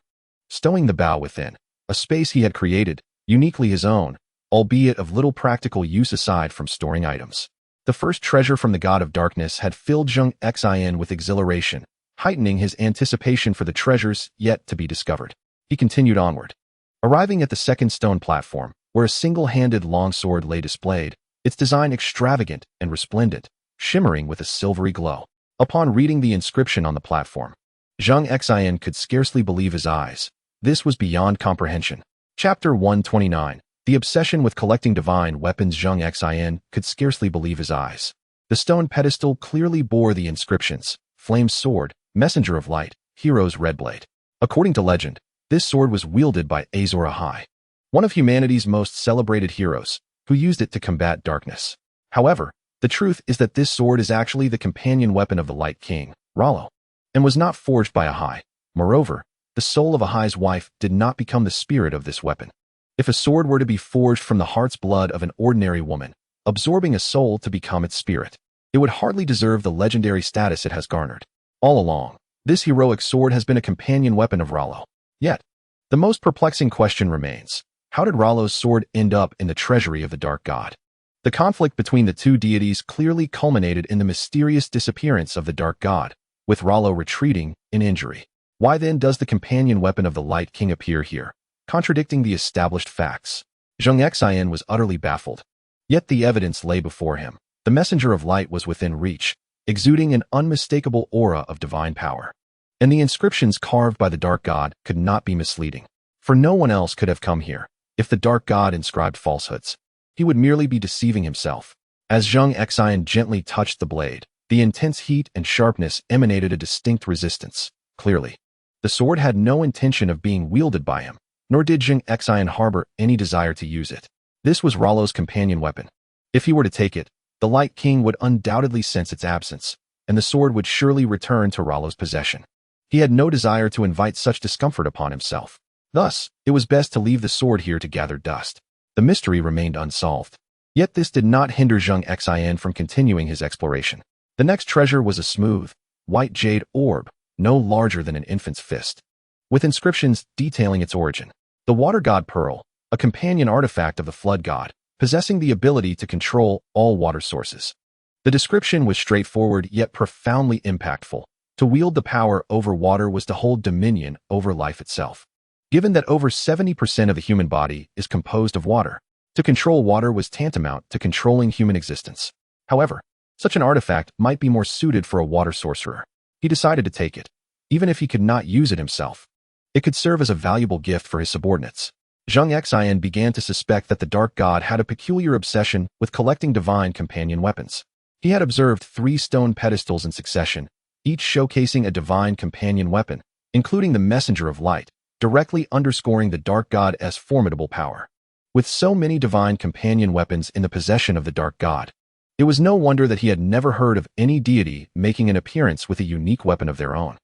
stowing the bow within, a space he had created, uniquely his own, albeit of little practical use aside from storing items. The first treasure from the god of darkness had filled Zheng Xin with exhilaration, heightening his anticipation for the treasures yet to be discovered. He continued onward. Arriving at the second stone platform, where a single-handed longsword lay displayed, its design extravagant and resplendent, shimmering with a silvery glow. Upon reading the inscription on the platform, Zheng Xin could scarcely believe his eyes. This was beyond comprehension. Chapter 129. The obsession with collecting divine weapons. Zheng Xin could scarcely believe his eyes. The stone pedestal clearly bore the inscriptions: Flame's Sword, Messenger of Light, Hero's Red Blade. According to legend, this sword was wielded by Azor Ahai, one of humanity's most celebrated heroes, who used it to combat darkness. However, the truth is that this sword is actually the companion weapon of the Light King, Rollo, and was not forged by Ahai. Moreover, the soul of Ahai's wife did not become the spirit of this weapon. If a sword were to be forged from the heart's blood of an ordinary woman, absorbing a soul to become its spirit, it would hardly deserve the legendary status it has garnered. All along, this heroic sword has been a companion weapon of Rollo. Yet, the most perplexing question remains: how did Rollo's sword end up in the treasury of the Dark God? The conflict between the two deities clearly culminated in the mysterious disappearance of the Dark God, with Rollo retreating in injury. Why then does the companion weapon of the Light King appear here, contradicting the established facts? Zheng Xin was utterly baffled. Yet the evidence lay before him. The messenger of light was within reach, exuding an unmistakable aura of divine power. And the inscriptions carved by the Dark God could not be misleading, for no one else could have come here. If the Dark God inscribed falsehoods, he would merely be deceiving himself. As Zheng Xin gently touched the blade, the intense heat and sharpness emanated a distinct resistance. Clearly, the sword had no intention of being wielded by him, nor did Zheng Xin harbor any desire to use it. This was Rollo's companion weapon. If he were to take it, the Light King would undoubtedly sense its absence, and the sword would surely return to Rollo's possession. He had no desire to invite such discomfort upon himself. Thus, it was best to leave the sword here to gather dust. The mystery remained unsolved. Yet this did not hinder Zheng Xin from continuing his exploration. The next treasure was a smooth, white jade orb, no larger than an infant's fist, with inscriptions detailing its origin. The Water God Pearl, a companion artifact of the Flood God, possessing the ability to control all water sources. The description was straightforward yet profoundly impactful. To wield the power over water was to hold dominion over life itself. Given that over 70% of the human body is composed of water, to control water was tantamount to controlling human existence. However, such an artifact might be more suited for a water sorcerer. He decided to take it, even if he could not use it himself. It could serve as a valuable gift for his subordinates. Zheng Xin began to suspect that the Dark God had a peculiar obsession with collecting divine companion weapons. He had observed 3 stone pedestals in succession, each showcasing a divine companion weapon, including the Messenger of Light, directly underscoring the Dark God's formidable power. With so many divine companion weapons in the possession of the Dark God, it was no wonder that he had never heard of any deity making an appearance with a unique weapon of their own.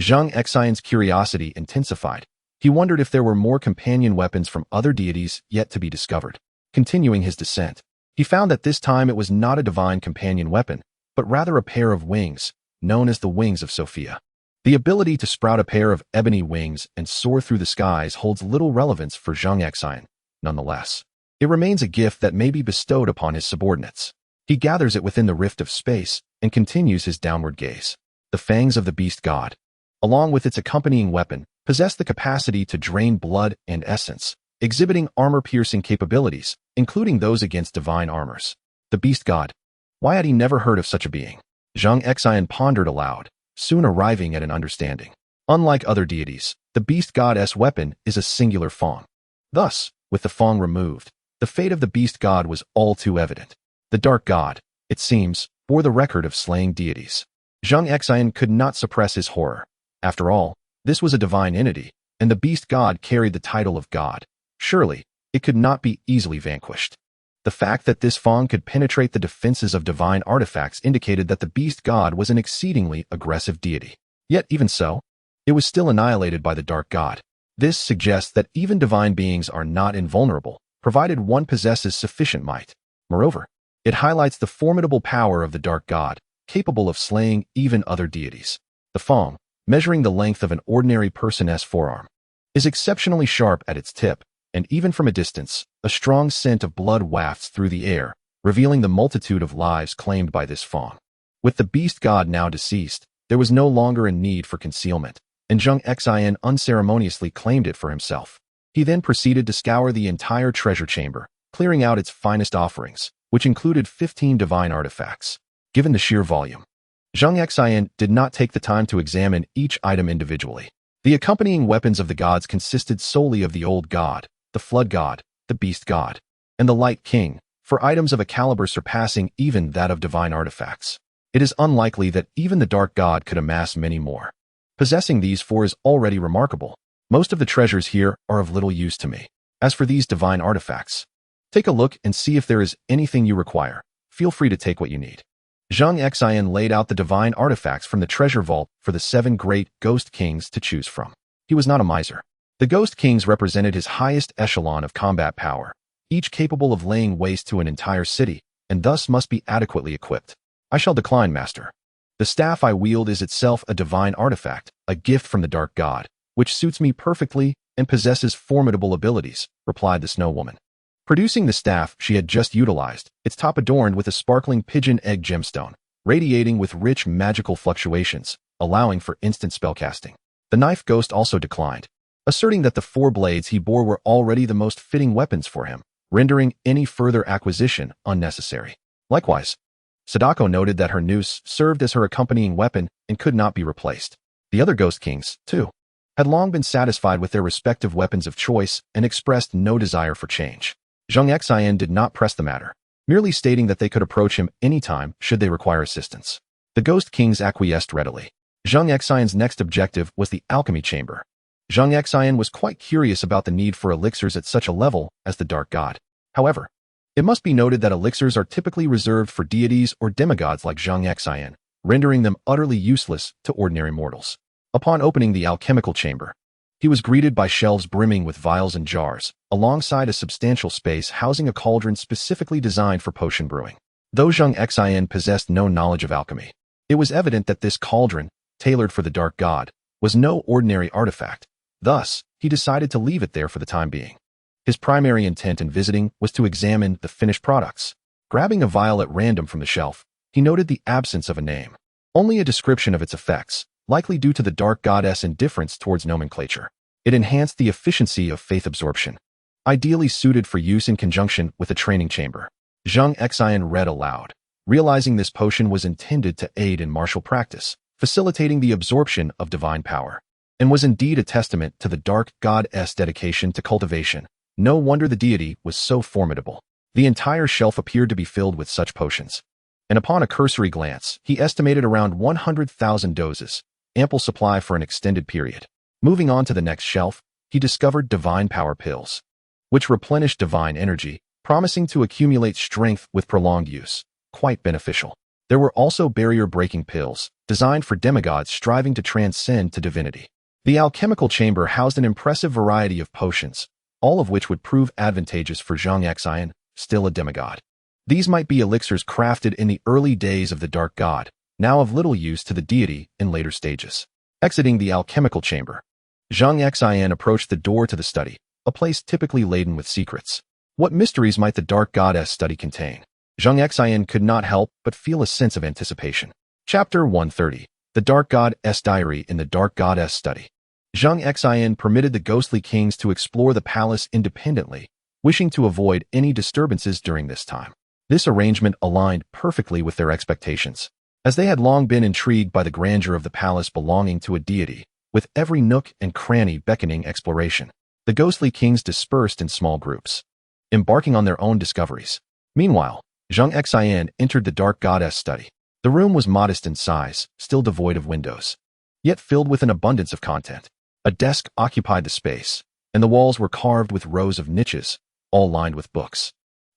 Zheng Xin's curiosity intensified. He wondered if there were more companion weapons from other deities yet to be discovered. Continuing his descent, he found that this time it was not a divine companion weapon, but rather a pair of wings, known as the Wings of Sophia. The ability to sprout a pair of ebony wings and soar through the skies holds little relevance for Zheng Xin. Nonetheless, it remains a gift that may be bestowed upon his subordinates. He gathers it within the rift of space and continues his downward gaze. The fangs of the beast god, along with its accompanying weapon, possess the capacity to drain blood and essence, exhibiting armor-piercing capabilities, including those against divine armors. The beast god. Why had he never heard of such a being? Zheng Xin pondered aloud, soon arriving at an understanding. Unlike other deities, the beast god's weapon is a singular fang. Thus, with the fang removed, the fate of the beast god was all too evident. The Dark God, it seems, bore the record of slaying deities. Zheng Xin could not suppress his horror. After all, this was a divine entity, and the beast god carried the title of god. Surely, it could not be easily vanquished. The fact that this fang could penetrate the defenses of divine artifacts indicated that the beast god was an exceedingly aggressive deity. Yet even so, it was still annihilated by the Dark God. This suggests that even divine beings are not invulnerable, provided one possesses sufficient might. Moreover, it highlights the formidable power of the Dark God, capable of slaying even other deities. The fang, measuring the length of an ordinary person's forearm, is exceptionally sharp at its tip, and even from a distance, A strong scent of blood wafts through the air, revealing the multitude of lives claimed by this fawn. With the beast god now deceased, there was no longer a need for concealment, and Zheng Xin unceremoniously claimed it for himself. He then proceeded to scour the entire treasure chamber, clearing out its finest offerings, which included 15 divine artifacts. Given the sheer volume, Zheng Xin did not take the time to examine each item individually. The accompanying weapons of the gods consisted solely of the Old God, the Flood God, the Beast God, and the Light King, for items of a caliber surpassing even that of divine artifacts. It is unlikely that even the Dark God could amass many more. Possessing these four is already remarkable. Most of the treasures here are of little use to me. As for these divine artifacts, take a look and see if there is anything you require. Feel free to take what you need. Zheng Xin laid out the divine artifacts from the treasure vault for the 7 great Ghost Kings to choose from. He was not a miser. The Ghost Kings represented his highest echelon of combat power, each capable of laying waste to an entire city, and thus must be adequately equipped. I shall decline, master. The staff I wield is itself a divine artifact, a gift from the Dark God, which suits me perfectly and possesses formidable abilities, replied the Snow Woman. Producing the staff she had just utilized, its top adorned with a sparkling pigeon egg gemstone, radiating with rich magical fluctuations, allowing for instant spellcasting. The knife ghost also declined, asserting that the 4 blades he bore were already the most fitting weapons for him, rendering any further acquisition unnecessary. Likewise, Sadako noted that her noose served as her accompanying weapon and could not be replaced. The other Ghost Kings, too, had long been satisfied with their respective weapons of choice and expressed no desire for change. Zheng Xin did not press the matter, merely stating that they could approach him anytime should they require assistance. The Ghost Kings acquiesced readily. Zheng Xion's next objective was the alchemy chamber. Zheng Xin was quite curious about the need for elixirs at such a level as the Dark God. However, it must be noted that elixirs are typically reserved for deities or demigods like Zheng Xin, rendering them utterly useless to ordinary mortals. Upon opening the alchemical chamber, he was greeted by shelves brimming with vials and jars, alongside a substantial space housing a cauldron specifically designed for potion brewing. Though Zheng Xin possessed no knowledge of alchemy, it was evident that this cauldron, tailored for the Dark God, was no ordinary artifact. Thus, he decided to leave it there for the time being. His primary intent in visiting was to examine the finished products. Grabbing a vial at random from the shelf, he noted the absence of a name, only a description of its effects, likely due to the Dark Goddess' indifference towards nomenclature. It enhanced the efficiency of faith absorption, ideally suited for use in conjunction with a training chamber. Zheng Xin read aloud, realizing this potion was intended to aid in martial practice, facilitating the absorption of divine power, and was indeed a testament to the Dark Goddess' dedication to cultivation. No wonder the deity was so formidable. The entire shelf appeared to be filled with such potions, and upon a cursory glance, he estimated around 100,000 doses, ample supply for an extended period. Moving on to the next shelf, he discovered divine power pills, which replenished divine energy, promising to accumulate strength with prolonged use. Quite beneficial. There were also barrier-breaking pills, designed for demigods striving to transcend to divinity. The alchemical chamber housed an impressive variety of potions, all of which would prove advantageous for Zheng Xin, still a demigod. These might be elixirs crafted in the early days of the Dark God, now of little use to the deity in later stages. Exiting the alchemical chamber, Zheng Xin approached the door to the study, a place typically laden with secrets. What mysteries might the Dark Goddess study contain? Zheng Xin could not help but feel a sense of anticipation. Chapter 130. The Dark God's Diary in the Dark Goddess Study. Zheng Xin permitted the ghostly kings to explore the palace independently, wishing to avoid any disturbances during this time. This arrangement aligned perfectly with their expectations, as they had long been intrigued by the grandeur of the palace belonging to a deity, with every nook and cranny beckoning exploration. The ghostly kings dispersed in small groups, embarking on their own discoveries. Meanwhile, Zheng Xin entered the Dark Goddess study. The room was modest in size, still devoid of windows, yet filled with an abundance of content. A desk occupied the space, and the walls were carved with rows of niches, all lined with books.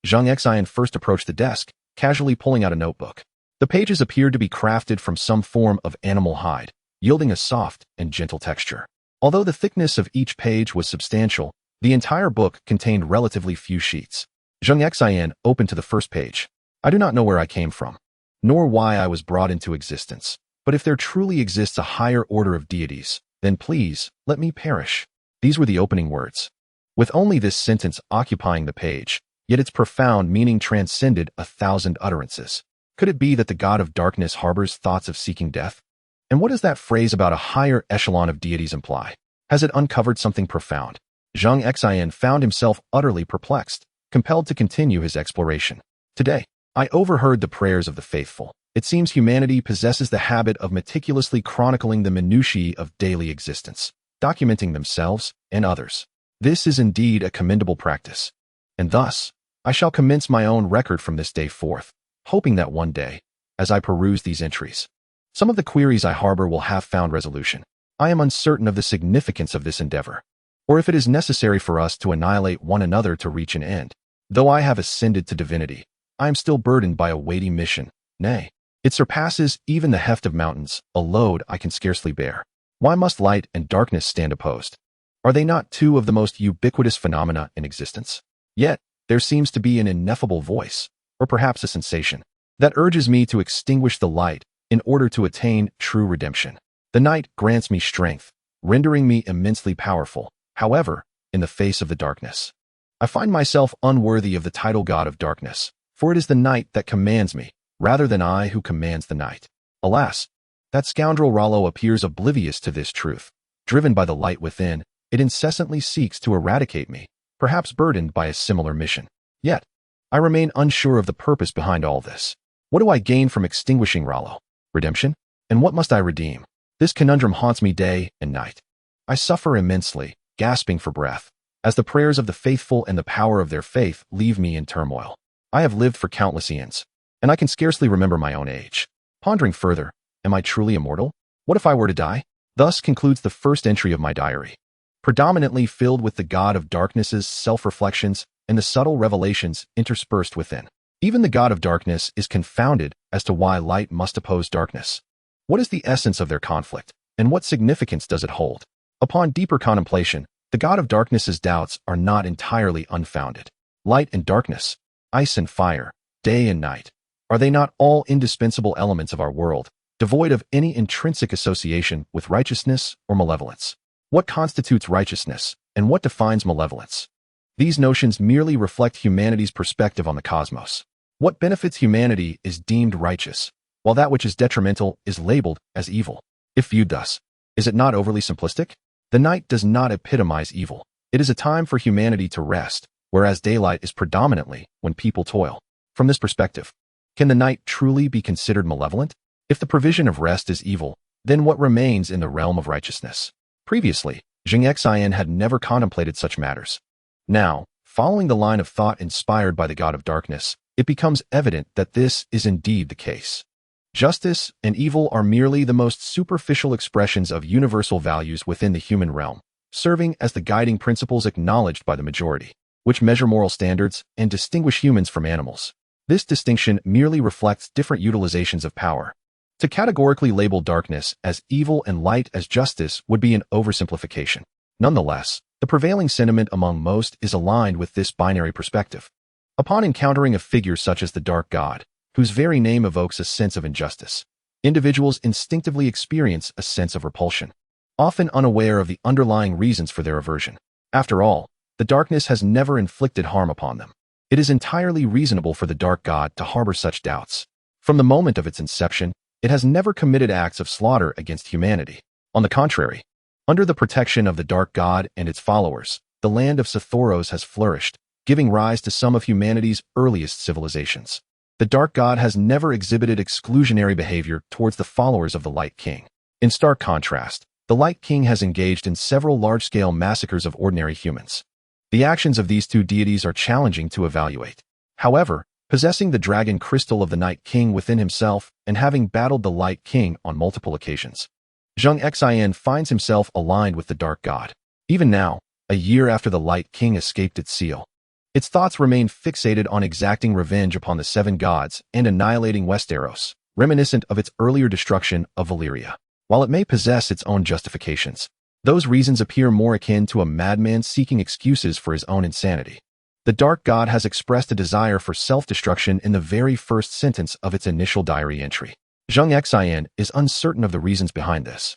Zheng Xin first approached the desk, casually pulling out a notebook. The pages appeared to be crafted from some form of animal hide, yielding a soft and gentle texture. Although the thickness of each page was substantial, the entire book contained relatively few sheets. Zheng Xin opened to the first page. I do not know where I came from, nor why I was brought into existence, but if there truly exists a higher order of deities, then please, let me perish. These were the opening words. with only this sentence occupying the page, yet its profound meaning transcended 1,000 utterances. Could it be that the god of darkness harbors thoughts of seeking death? And what does that phrase about a higher echelon of deities imply? Has it uncovered something profound? Zheng Xin found himself utterly perplexed, compelled to continue his exploration. Today, I overheard the prayers of the faithful. It seems humanity possesses the habit of meticulously chronicling the minutiae of daily existence, documenting themselves and others. This is indeed a commendable practice. And thus, I shall commence my own record from this day forth, hoping that one day, as I peruse these entries, some of the queries I harbor will have found resolution. I am uncertain of the significance of this endeavor, or if it is necessary for us to annihilate one another to reach an end. Though I have ascended to divinity, I am still burdened by a weighty mission. Nay, it surpasses even the heft of mountains, a load I can scarcely bear. Why must light and darkness stand opposed? Are they not two of the most ubiquitous phenomena in existence? Yet, there seems to be an ineffable voice, or perhaps a sensation, that urges me to extinguish the light in order to attain true redemption. The night grants me strength, rendering me immensely powerful. However, in the face of the darkness, I find myself unworthy of the title God of darkness, for it is the night that commands me, rather than I who commands the night. Alas, that scoundrel Rollo appears oblivious to this truth. Driven by the light within, it incessantly seeks to eradicate me, perhaps burdened by a similar mission. Yet, I remain unsure of the purpose behind all this. What do I gain from extinguishing Rollo? Redemption? And what must I redeem? This conundrum haunts me day and night. I suffer immensely, gasping for breath, as the prayers of the faithful and the power of their faith leave me in turmoil. I have lived for countless eons, and I can scarcely remember my own age. Pondering further, am I truly immortal? What if I were to die? Thus concludes the first entry of my diary, predominantly filled with the god of darkness's self-reflections and the subtle revelations interspersed within. Even the god of darkness is confounded as to why light must oppose darkness. What is the essence of their conflict, and what significance does it hold? Upon deeper contemplation, the god of darkness's doubts are not entirely unfounded. Light and darkness, ice and fire, day and night, are they not all indispensable elements of our world, devoid of any intrinsic association with righteousness or malevolence? What constitutes righteousness, and what defines malevolence? These notions merely reflect humanity's perspective on the cosmos. What benefits humanity is deemed righteous, while that which is detrimental is labeled as evil. If viewed thus, is it not overly simplistic? The night does not epitomize evil. It is a time for humanity to rest, whereas daylight is predominantly when people toil. From this perspective, can the night truly be considered malevolent? If the provision of rest is evil, then what remains in the realm of righteousness? Previously, Zheng Xin had never contemplated such matters. Now, following the line of thought inspired by the god of darkness, it becomes evident that this is indeed the case. Justice and evil are merely the most superficial expressions of universal values within the human realm, serving as the guiding principles acknowledged by the majority, which measure moral standards and distinguish humans from animals. This distinction merely reflects different utilizations of power. To categorically label darkness as evil and light as justice would be an oversimplification. Nonetheless, the prevailing sentiment among most is aligned with this binary perspective. Upon encountering a figure such as the Dark God, whose very name evokes a sense of injustice, individuals instinctively experience a sense of repulsion, often unaware of the underlying reasons for their aversion. After all, the darkness has never inflicted harm upon them. It is entirely reasonable for the Dark God to harbor such doubts. From the moment of its inception, it has never committed acts of slaughter against humanity. On the contrary, under the protection of the Dark God and its followers, the land of Sothoros has flourished, giving rise to some of humanity's earliest civilizations. The Dark God has never exhibited exclusionary behavior towards the followers of the Light King. In stark contrast, the Light King has engaged in several large-scale massacres of ordinary humans. The actions of these two deities are challenging to evaluate. However, possessing the dragon crystal of the Night King within himself and having battled the Light King on multiple occasions, Zheng Xin finds himself aligned with the Dark God. Even now, a year after the Light King escaped its seal, its thoughts remain fixated on exacting revenge upon the seven gods and annihilating Westeros, reminiscent of its earlier destruction of Valyria. While it may possess its own justifications, those reasons appear more akin to a madman seeking excuses for his own insanity. The Dark God has expressed a desire for self-destruction in the very first sentence of its initial diary entry. Zheng Xin is uncertain of the reasons behind this.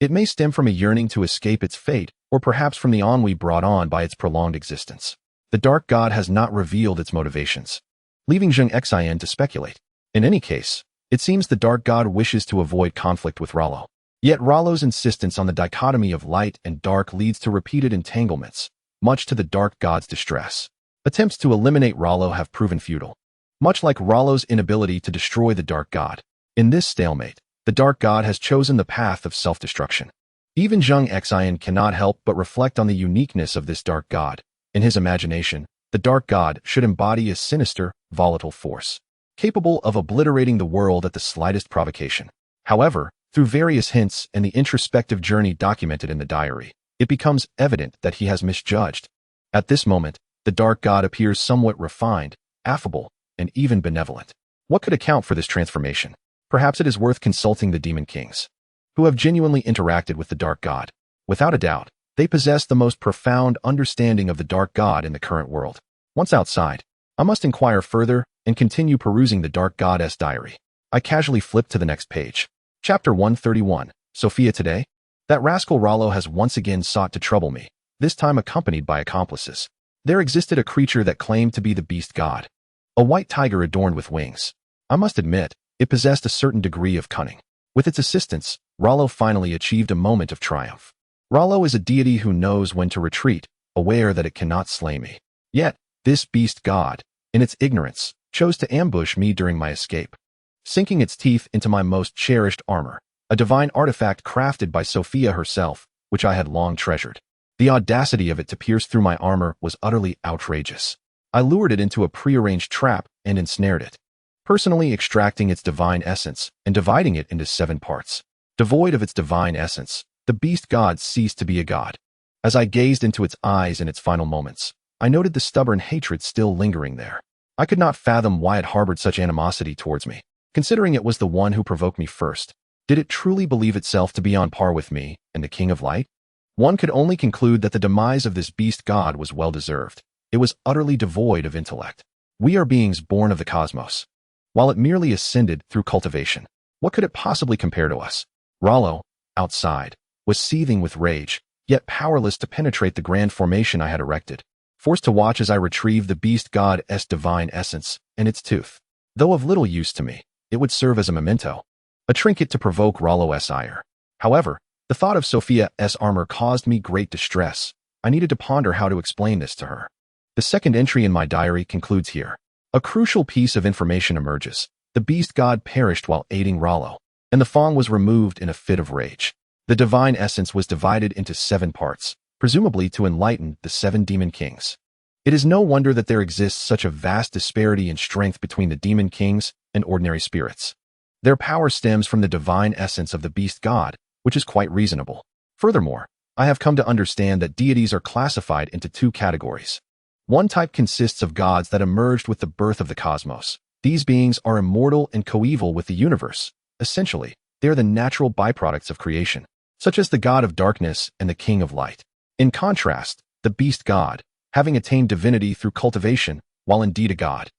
It may stem from a yearning to escape its fate, or perhaps from the ennui brought on by its prolonged existence. The Dark God has not revealed its motivations, leaving Zheng Xin to speculate. In any case, it seems the Dark God wishes to avoid conflict with Rollo. Yet Rollo's insistence on the dichotomy of light and dark leads to repeated entanglements, much to the Dark God's distress. Attempts to eliminate Rollo have proven futile, much like Rollo's inability to destroy the Dark God. In this stalemate, the Dark God has chosen the path of self-destruction. Even Zheng Xin cannot help but reflect on the uniqueness of this Dark God. In his imagination, the Dark God should embody a sinister, volatile force, capable of obliterating the world at the slightest provocation. However, through various hints and the introspective journey documented in the diary, it becomes evident that he has misjudged. At this moment, the Dark God appears somewhat refined, affable, and even benevolent. What could account for this transformation? Perhaps it is worth consulting the Demon Kings, who have genuinely interacted with the Dark God. Without a doubt, they possess the most profound understanding of the Dark God in the current world. Once outside, I must inquire further and continue perusing the Dark Goddess diary. I casually flip to the next page. Chapter 131. Sophia today? That rascal Rollo has once again sought to trouble me, this time accompanied by accomplices. There existed a creature that claimed to be the beast god, a white tiger adorned with wings. I must admit, it possessed a certain degree of cunning. With its assistance, Rollo finally achieved a moment of triumph. Rollo is a deity who knows when to retreat, aware that it cannot slay me. Yet, this beast god, in its ignorance, chose to ambush me during my escape, sinking its teeth into my most cherished armor, a divine artifact crafted by Sophia herself, which I had long treasured. The audacity of it to pierce through my armor was utterly outrageous. I lured it into a prearranged trap and ensnared it, personally extracting its divine essence and dividing it into 7 parts. Devoid of its divine essence, the beast god ceased to be a god. As I gazed into its eyes in its final moments, I noted the stubborn hatred still lingering there. I could not fathom why it harbored such animosity towards me, considering it was the one who provoked me first. Did it truly believe itself to be on par with me and the King of Light? One could only conclude that the demise of this beast god was well-deserved. It was utterly devoid of intellect. We are beings born of the cosmos, while it merely ascended through cultivation. What could it possibly compare to us? Rollo, outside, was seething with rage, yet powerless to penetrate the grand formation I had erected, forced to watch as I retrieved the beast god's divine essence and its tooth. Though of little use to me, it would serve as a memento, a trinket to provoke Rollo's ire. However, the thought of Sophia's armor caused me great distress. I needed to ponder how to explain this to her. The second entry in my diary concludes here. A crucial piece of information emerges. The beast god perished while aiding Rollo, and the Fong was removed in a fit of rage. The divine essence was divided into 7 parts, presumably to enlighten the 7 demon kings. It is no wonder that there exists such a vast disparity in strength between the demon kings and ordinary spirits. Their power stems from the divine essence of the beast god, which is quite reasonable. Furthermore, I have come to understand that deities are classified into 2 categories. One type consists of gods that emerged with the birth of the cosmos. These beings are immortal and coeval with the universe. Essentially, they are the natural byproducts of creation, such as the god of darkness and the king of light. In contrast, the beast god, having attained divinity through cultivation, while indeed a god,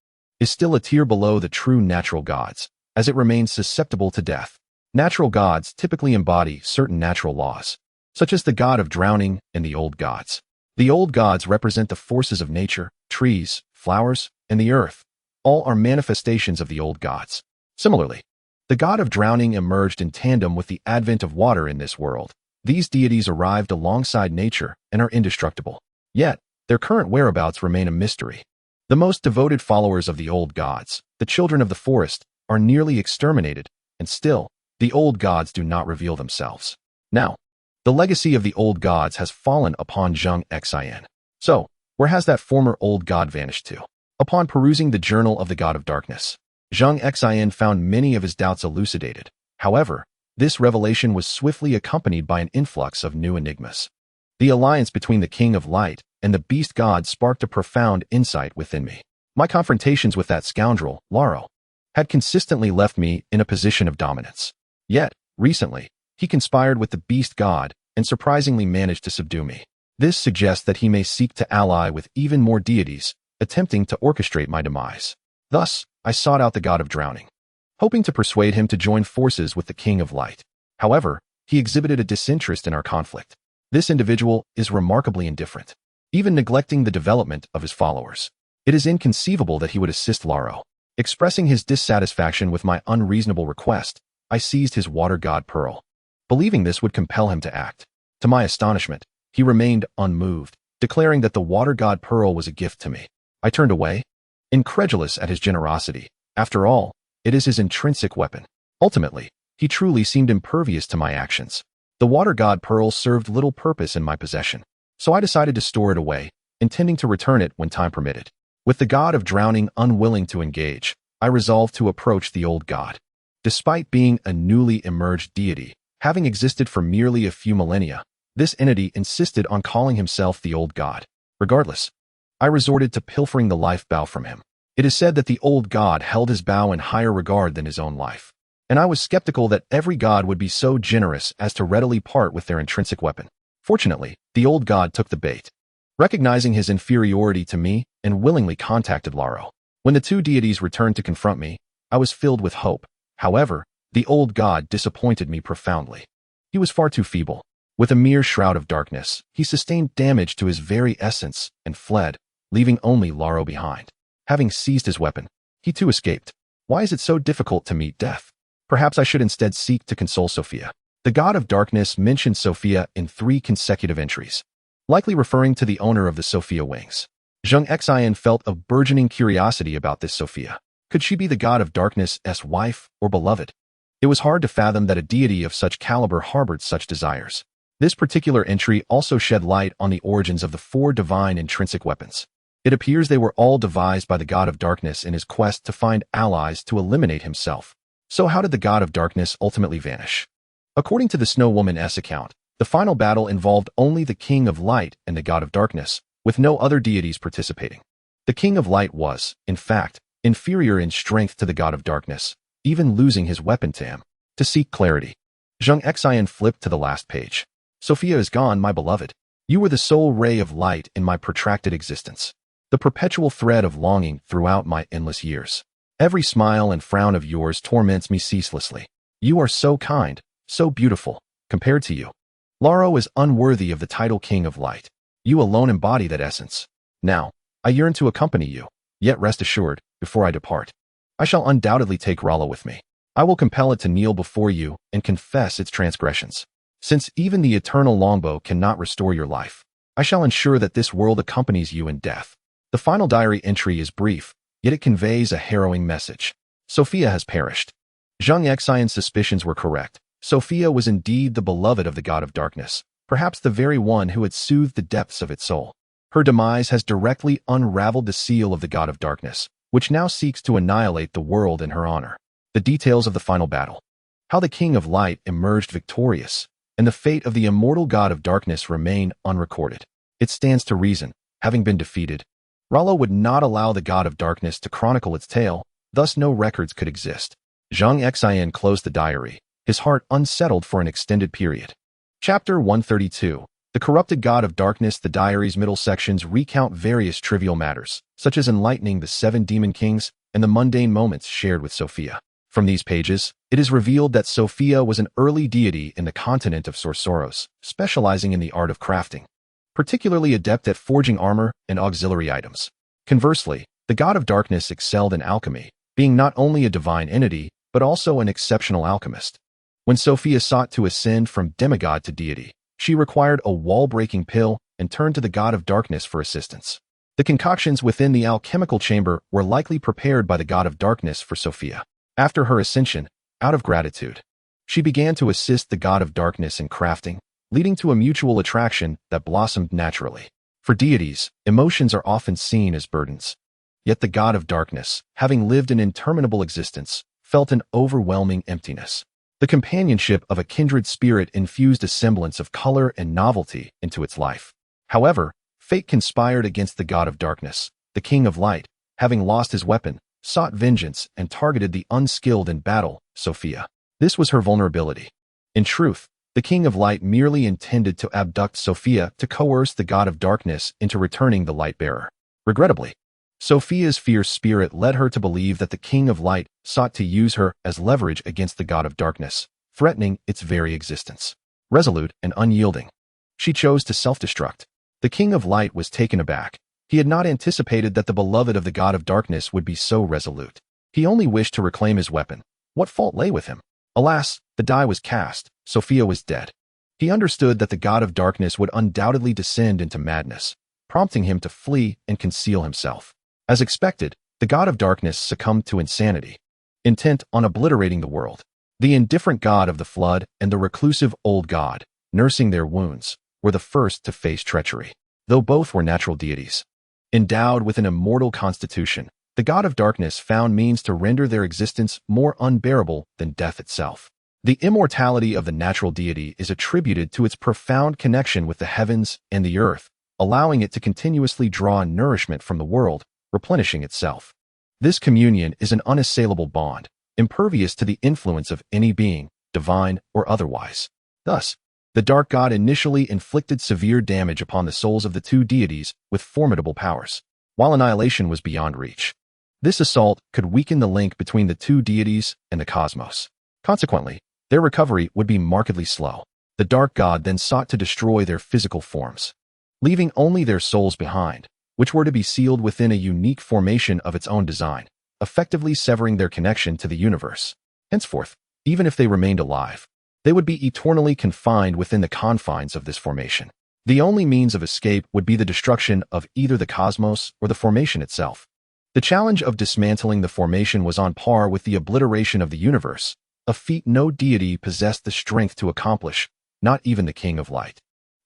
is still a tier below the true natural gods, as it remains susceptible to death. Natural gods typically embody certain natural laws, such as the god of drowning and the old gods. The old gods represent the forces of nature, trees, flowers, and the earth. All are manifestations of the old gods. Similarly, the god of drowning emerged in tandem with the advent of water in this world. These deities arrived alongside nature and are indestructible. Yet, their current whereabouts remain a mystery. The most devoted followers of the old gods, the children of the forest, are nearly exterminated, and still, the old gods do not reveal themselves. Now, the legacy of the old gods has fallen upon Zheng Xin. So, where has that former old god vanished to? Upon perusing the journal of the god of darkness, Zheng Xin found many of his doubts elucidated. However, this revelation was swiftly accompanied by an influx of new enigmas. The alliance between the king of light and the beast god sparked a profound insight within me. My confrontations with that scoundrel, Laro, had consistently left me in a position of dominance. Yet, recently, he conspired with the beast god and surprisingly managed to subdue me. This suggests that he may seek to ally with even more deities, attempting to orchestrate my demise. Thus, I sought out the god of drowning, hoping to persuade him to join forces with the king of light. However, he exhibited a disinterest in our conflict. This individual is remarkably indifferent, even neglecting the development of his followers. It is inconceivable that he would assist Laro. Expressing his dissatisfaction with my unreasonable request, I seized his water god pearl, believing this would compel him to act. To my astonishment, he remained unmoved, declaring that the water god pearl was a gift to me. I turned away, incredulous at his generosity. After all, it is his intrinsic weapon. Ultimately, he truly seemed impervious to my actions. The water god pearl served little purpose in my possession, so I decided to store it away, intending to return it when time permitted. With the god of drowning unwilling to engage, I resolved to approach the old god. Despite being a newly emerged deity, having existed for merely a few millennia, this entity insisted on calling himself the old god. Regardless, I resorted to pilfering the life bow from him. It is said that the old god held his bow in higher regard than his own life, and I was skeptical that every god would be so generous as to readily part with their intrinsic weapon. Fortunately, the old god took the bait, recognizing his inferiority to me, and willingly contacted Laro. When the two deities returned to confront me, I was filled with hope. However, the old god disappointed me profoundly. He was far too feeble. With a mere shroud of darkness, he sustained damage to his very essence and fled, leaving only Laro behind. Having seized his weapon, he too escaped. Why is it so difficult to meet death? Perhaps I should instead seek to console Sophia. The god of darkness mentioned Sophia in 3 consecutive entries, likely referring to the owner of the Sophia wings. Zheng Xin felt a burgeoning curiosity about this Sophia. Could she be the god of darkness' wife or beloved? It was hard to fathom that a deity of such caliber harbored such desires. This particular entry also shed light on the origins of the 4 divine intrinsic weapons. It appears they were all devised by the god of darkness in his quest to find allies to eliminate himself. So how did the god of darkness ultimately vanish? According to the Snow Woman's account, the final battle involved only the King of Light and the god of darkness, with no other deities participating. The King of Light was, in fact, inferior in strength to the god of darkness, even losing his weapon to him. To seek clarity, Zheng Xin flipped to the last page. Sophia is gone, my beloved. You were the sole ray of light in my protracted existence, the perpetual thread of longing throughout my endless years. Every smile and frown of yours torments me ceaselessly. You are so kind, so beautiful. Compared to you, Laro is unworthy of the title King of Light. You alone embody that essence. Now, I yearn to accompany you, yet rest assured, before I depart, I shall undoubtedly take Rala with me. I will compel it to kneel before you and confess its transgressions. Since even the eternal longbow cannot restore your life, I shall ensure that this world accompanies you in death. The final diary entry is brief, yet it conveys a harrowing message. Sophia has perished. Zheng Xin's suspicions were correct. Sophia was indeed the beloved of the god of darkness, perhaps the very one who had soothed the depths of its soul. Her demise has directly unraveled the seal of the god of darkness, which now seeks to annihilate the world in her honor. The details of the final battle, how the King of Light emerged victorious, and the fate of the immortal god of darkness remain unrecorded. It stands to reason, having been defeated, Rala would not allow the god of darkness to chronicle its tale, thus no records could exist. Zheng Xin closed the diary, his heart unsettled for an extended period. Chapter 132. The Corrupted God of Darkness. The diary's middle sections recount various trivial matters, such as enlightening the 7 demon kings and the mundane moments shared with Sophia. From these pages, it is revealed that Sophia was an early deity in the continent of Sorceros, specializing in the art of crafting, particularly adept at forging armor and auxiliary items. Conversely, the god of darkness excelled in alchemy, being not only a divine entity, but also an exceptional alchemist. When Sophia sought to ascend from demigod to deity, she required a wall-breaking pill and turned to the god of darkness for assistance. The concoctions within the alchemical chamber were likely prepared by the god of darkness for Sophia. After her ascension, out of gratitude, she began to assist the god of darkness in crafting, leading to a mutual attraction that blossomed naturally. For deities, emotions are often seen as burdens. Yet the god of darkness, having lived an interminable existence, felt an overwhelming emptiness. The companionship of a kindred spirit infused a semblance of color and novelty into its life. However, fate conspired against the god of darkness. The King of Light, having lost his weapon, sought vengeance and targeted the unskilled in battle, Sophia. This was her vulnerability. In truth, the King of Light merely intended to abduct Sophia to coerce the god of darkness into returning the light bearer. Regrettably, Sophia's fierce spirit led her to believe that the King of Light sought to use her as leverage against the god of darkness. threatening its very existence. Resolute and unyielding, she chose to self-destruct. The King of Light was taken aback. He had not anticipated that the beloved of the God of Darkness would be so resolute. He only wished to reclaim his weapon. What fault lay with him? Alas, the die was cast. Sophia was dead. He understood that the God of Darkness would undoubtedly descend into madness, prompting him to flee and conceal himself. As expected, the God of Darkness succumbed to insanity, intent on obliterating the world. The indifferent God of the flood and the reclusive old God, nursing their wounds, were the first to face treachery, though both were natural deities. Endowed with an immortal constitution, the God of Darkness found means to render their existence more unbearable than death itself. The immortality of the natural deity is attributed to its profound connection with the heavens and the earth, allowing it to continuously draw nourishment from the world, replenishing itself. This communion is an unassailable bond, impervious to the influence of any being, divine or otherwise. Thus, the Dark God initially inflicted severe damage upon the souls of the two deities with formidable powers, while annihilation was beyond reach. This assault could weaken the link between the two deities and the cosmos. Consequently, their recovery would be markedly slow. The Dark God then sought to destroy their physical forms, leaving only their souls behind, which were to be sealed within a unique formation of its own design, effectively severing their connection to the universe. Henceforth, even if they remained alive, they would be eternally confined within the confines of this formation. The only means of escape would be the destruction of either the cosmos or the formation itself. The challenge of dismantling the formation was on par with the obliteration of the universe, a feat no deity possessed the strength to accomplish, not even the King of Light.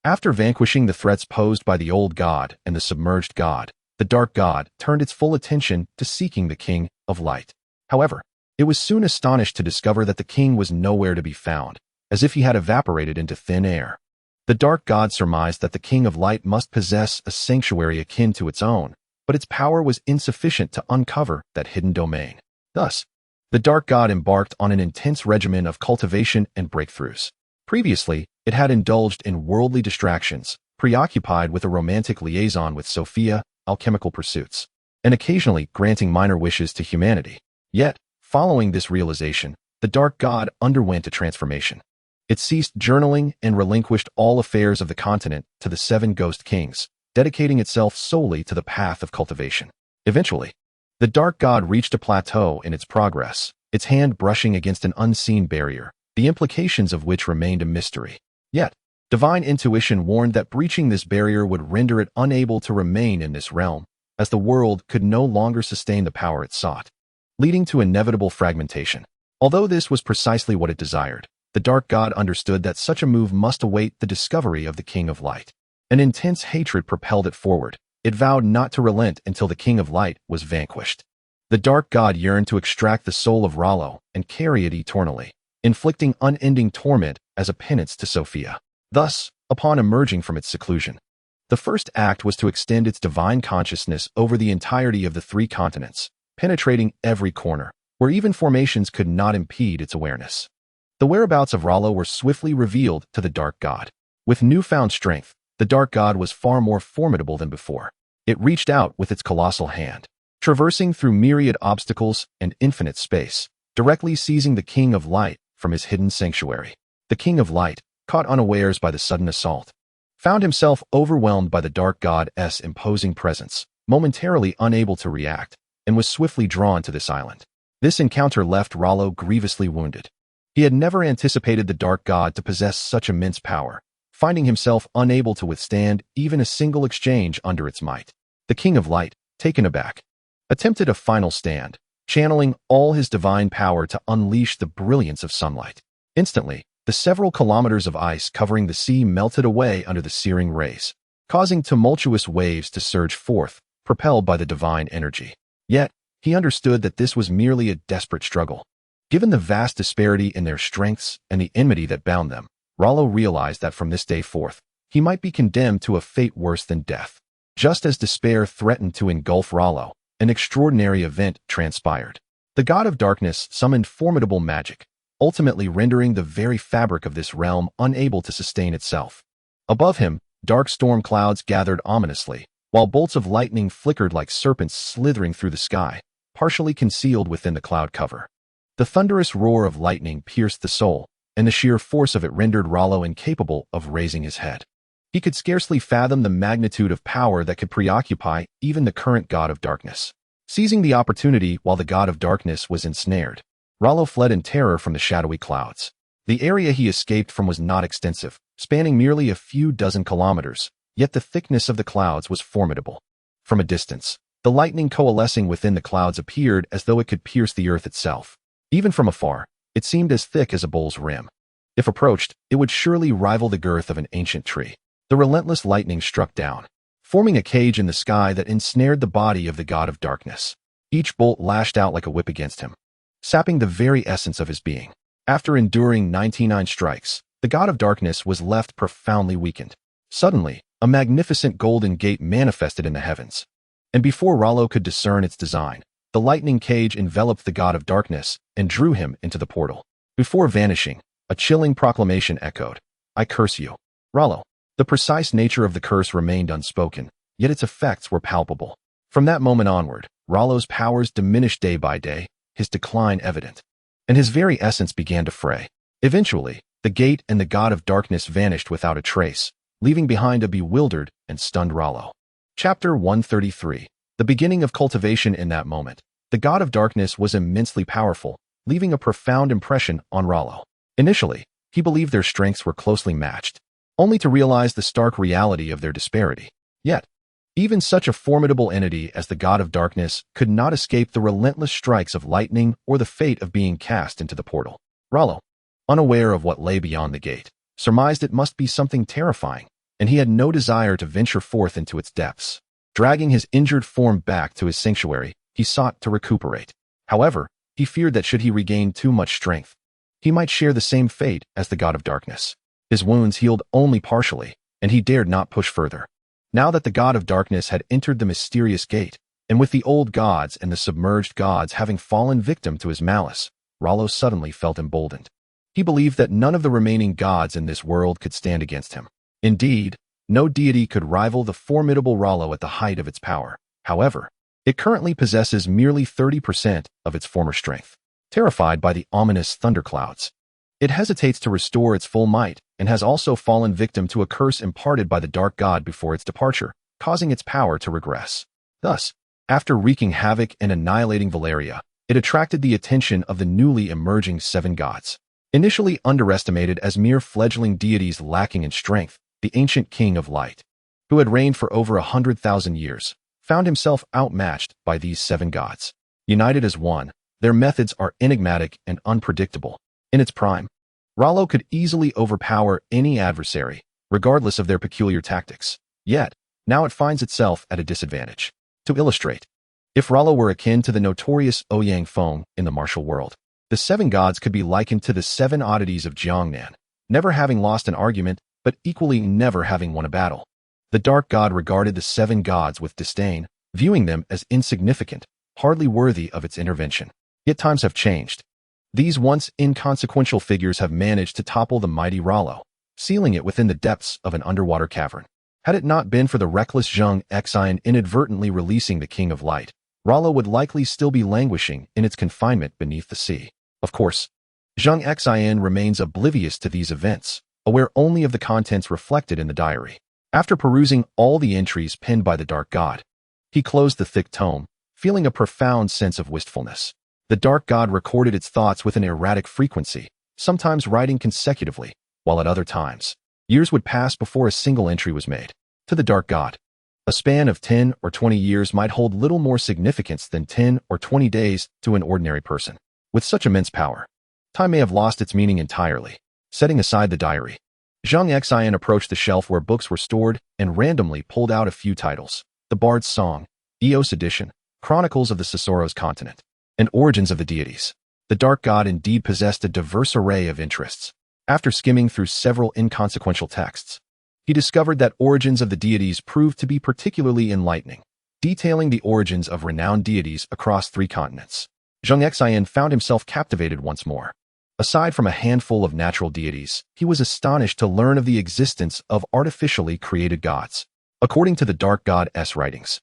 After vanquishing the threats posed by the old god and the submerged god, the Dark God turned its full attention to seeking the King of Light. However, it was soon astonished to discover that the king was nowhere to be found, as if he had evaporated into thin air. The Dark God surmised that the King of Light must possess a sanctuary akin to its own, but its power was insufficient to uncover that hidden domain. Thus, the Dark God embarked on an intense regimen of cultivation and breakthroughs. Previously, it had indulged in worldly distractions, preoccupied with a romantic liaison with Sophia, alchemical pursuits, and occasionally granting minor wishes to humanity. Yet, following this realization, the Dark God underwent a transformation. It ceased journaling and relinquished all affairs of the continent to the 7 ghost kings, dedicating itself solely to the path of cultivation. Eventually, the Dark God reached a plateau in its progress, its hand brushing against an unseen barrier, the implications of which remained a mystery. Yet, divine intuition warned that breaching this barrier would render it unable to remain in this realm, as the world could no longer sustain the power it sought, leading to inevitable fragmentation. Although this was precisely what it desired, the Dark God understood that such a move must await the discovery of the King of Light. An intense hatred propelled it forward. It vowed not to relent until the King of Light was vanquished. The Dark God yearned to extract the soul of Rollo and carry it eternally, inflicting unending torment as a penance to Sophia. Thus, upon emerging from its seclusion, the first act was to extend its divine consciousness over the entirety of the 3 continents, penetrating every corner, where even formations could not impede its awareness. The whereabouts of Rollo were swiftly revealed to the Dark God. With newfound strength, the Dark God was far more formidable than before. It reached out with its colossal hand, traversing through myriad obstacles and infinite space, directly seizing the King of Light from his hidden sanctuary. The King of Light, caught unawares by the sudden assault, found himself overwhelmed by the Dark God's imposing presence, momentarily unable to react, and was swiftly drawn to this island. This encounter left Rollo grievously wounded. He had never anticipated the Dark God to possess such immense power, finding himself unable to withstand even a single exchange under its might. The King of Light, taken aback, attempted a final stand, channeling all his divine power to unleash the brilliance of sunlight. Instantly, the several kilometers of ice covering the sea melted away under the searing rays, causing tumultuous waves to surge forth, propelled by the divine energy. Yet, he understood that this was merely a desperate struggle. Given the vast disparity in their strengths and the enmity that bound them, Rollo realized that from this day forth, he might be condemned to a fate worse than death. Just as despair threatened to engulf Rollo, an extraordinary event transpired. The God of Darkness summoned formidable magic, ultimately rendering the very fabric of this realm unable to sustain itself. Above him, dark storm clouds gathered ominously, while bolts of lightning flickered like serpents slithering through the sky, partially concealed within the cloud cover. The thunderous roar of lightning pierced the soul, and the sheer force of it rendered Rollo incapable of raising his head. He could scarcely fathom the magnitude of power that could preoccupy even the current god of darkness. Seizing the opportunity while the god of darkness was ensnared, Rollo fled in terror from the shadowy clouds. The area he escaped from was not extensive, spanning merely a few dozen kilometers, yet the thickness of the clouds was formidable. From a distance, the lightning coalescing within the clouds appeared as though it could pierce the earth itself. Even from afar, it seemed as thick as a bull's rim. If approached, it would surely rival the girth of an ancient tree. The relentless lightning struck down, forming a cage in the sky that ensnared the body of the god of darkness. Each bolt lashed out like a whip against him, sapping the very essence of his being. After enduring 99 strikes, the god of darkness was left profoundly weakened. Suddenly, a magnificent golden gate manifested in the heavens, and before Rollo could discern its design, the lightning cage enveloped the god of darkness and drew him into the portal. Before vanishing, a chilling proclamation echoed, "I curse you, Rollo." The precise nature of the curse remained unspoken, yet its effects were palpable. From that moment onward, Rollo's powers diminished day by day, his decline evident, and his very essence began to fray. Eventually, the gate and the god of darkness vanished without a trace, leaving behind a bewildered and stunned Rollo. Chapter 133. The beginning of cultivation. In that moment, the god of darkness was immensely powerful, leaving a profound impression on Rollo. Initially, he believed their strengths were closely matched, only to realize the stark reality of their disparity. Yet, even such a formidable entity as the god of darkness could not escape the relentless strikes of lightning or the fate of being cast into the portal. Rollo, unaware of what lay beyond the gate, surmised it must be something terrifying, and he had no desire to venture forth into its depths. Dragging his injured form back to his sanctuary, he sought to recuperate. However, he feared that should he regain too much strength, he might share the same fate as the god of darkness. His wounds healed only partially, and he dared not push further. Now that the god of darkness had entered the mysterious gate, and with the old gods and the submerged gods having fallen victim to his malice, Rollo suddenly felt emboldened. He believed that none of the remaining gods in this world could stand against him. Indeed, no deity could rival the formidable Rollo at the height of its power. However, it currently possesses merely 30% of its former strength. Terrified by the ominous thunderclouds, it hesitates to restore its full might, and has also fallen victim to a curse imparted by the dark god before its departure, causing its power to regress. Thus, after wreaking havoc and annihilating Valeria, it attracted the attention of the newly emerging seven gods. Initially underestimated as mere fledgling deities lacking in strength, the ancient king of light, who had reigned for over 100,000 years, found himself outmatched by these seven gods. United as one, their methods are enigmatic and unpredictable. In its prime, Rollo could easily overpower any adversary, regardless of their peculiar tactics. Yet, now it finds itself at a disadvantage. To illustrate, if Rollo were akin to the notorious Ouyang Feng in the martial world, the seven gods could be likened to the seven oddities of Jiangnan, never having lost an argument, but equally never having won a battle. The dark god regarded the seven gods with disdain, viewing them as insignificant, hardly worthy of its intervention. Yet times have changed. These once inconsequential figures have managed to topple the mighty Rollo, sealing it within the depths of an underwater cavern. Had it not been for the reckless Zheng Xin inadvertently releasing the King of Light, Rollo would likely still be languishing in its confinement beneath the sea. Of course, Zheng Xin remains oblivious to these events, aware only of the contents reflected in the diary. After perusing all the entries penned by the dark god, he closed the thick tome, feeling a profound sense of wistfulness. The dark god recorded its thoughts with an erratic frequency, sometimes writing consecutively, while at other times, years would pass before a single entry was made. To the dark god, a span of 10 or 20 years might hold little more significance than 10 or 20 days to an ordinary person. With such immense power, time may have lost its meaning entirely. Setting aside the diary, Zheng Xin approached the shelf where books were stored and randomly pulled out a few titles: The Bard's Song, Eos Edition, Chronicles of the Soros Continent, and Origins of the Deities. The dark god indeed possessed a diverse array of interests. After skimming through several inconsequential texts, he discovered that Origins of the Deities proved to be particularly enlightening, detailing the origins of renowned deities across 3 continents. Zheng Xin found himself captivated once more. Aside from a handful of natural deities, he was astonished to learn of the existence of artificially created gods. According to the dark god's writings,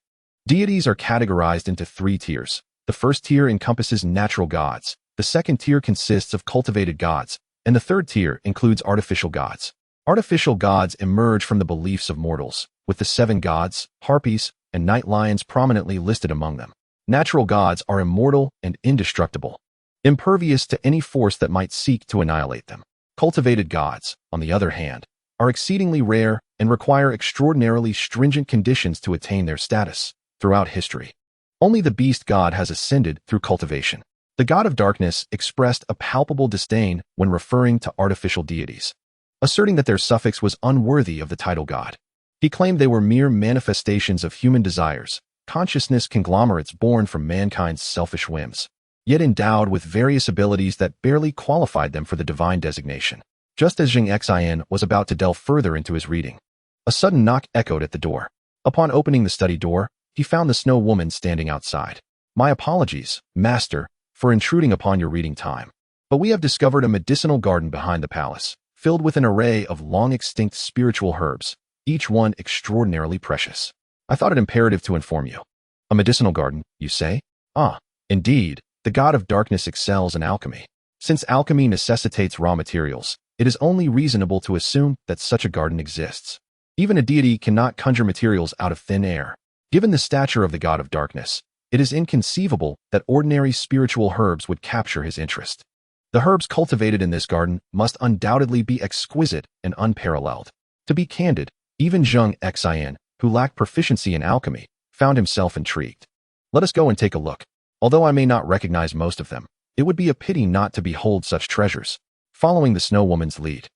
deities are categorized into 3 tiers. The first tier encompasses natural gods, the second tier consists of cultivated gods, And the third tier includes artificial gods. Artificial gods emerge from the beliefs of mortals, with the 7 gods, harpies, and night lions prominently listed among them. Natural gods are immortal and indestructible, impervious to any force that might seek to annihilate them. Cultivated gods, on the other hand, are exceedingly rare and require extraordinarily stringent conditions to attain their status. Throughout history, only the beast god has ascended through cultivation. The god of darkness expressed a palpable disdain when referring to artificial deities, asserting that their suffix was unworthy of the title god. He claimed they were mere manifestations of human desires, consciousness conglomerates born from mankind's selfish whims, yet endowed with various abilities that barely qualified them for the divine designation. Just as Zheng Xin was about to delve further into his reading, a sudden knock echoed at the door. Upon opening the study door, he found the Snow Woman standing outside. "My apologies, Master, for intruding upon your reading time, but we have discovered a medicinal garden behind the palace, filled with an array of long-extinct spiritual herbs, each one extraordinarily precious. I thought it imperative to inform you." "A medicinal garden, you say?" "Ah, indeed, the god of darkness excels in alchemy. Since alchemy necessitates raw materials, it is only reasonable to assume that such a garden exists. Even a deity cannot conjure materials out of thin air. Given the stature of the god of darkness, it is inconceivable that ordinary spiritual herbs would capture his interest. The herbs cultivated in this garden must undoubtedly be exquisite and unparalleled." To be candid, even Zheng Xin, who lacked proficiency in alchemy, found himself intrigued. "Let us go and take a look. Although I may not recognize most of them, it would be a pity not to behold such treasures." Following the Snow Woman's lead,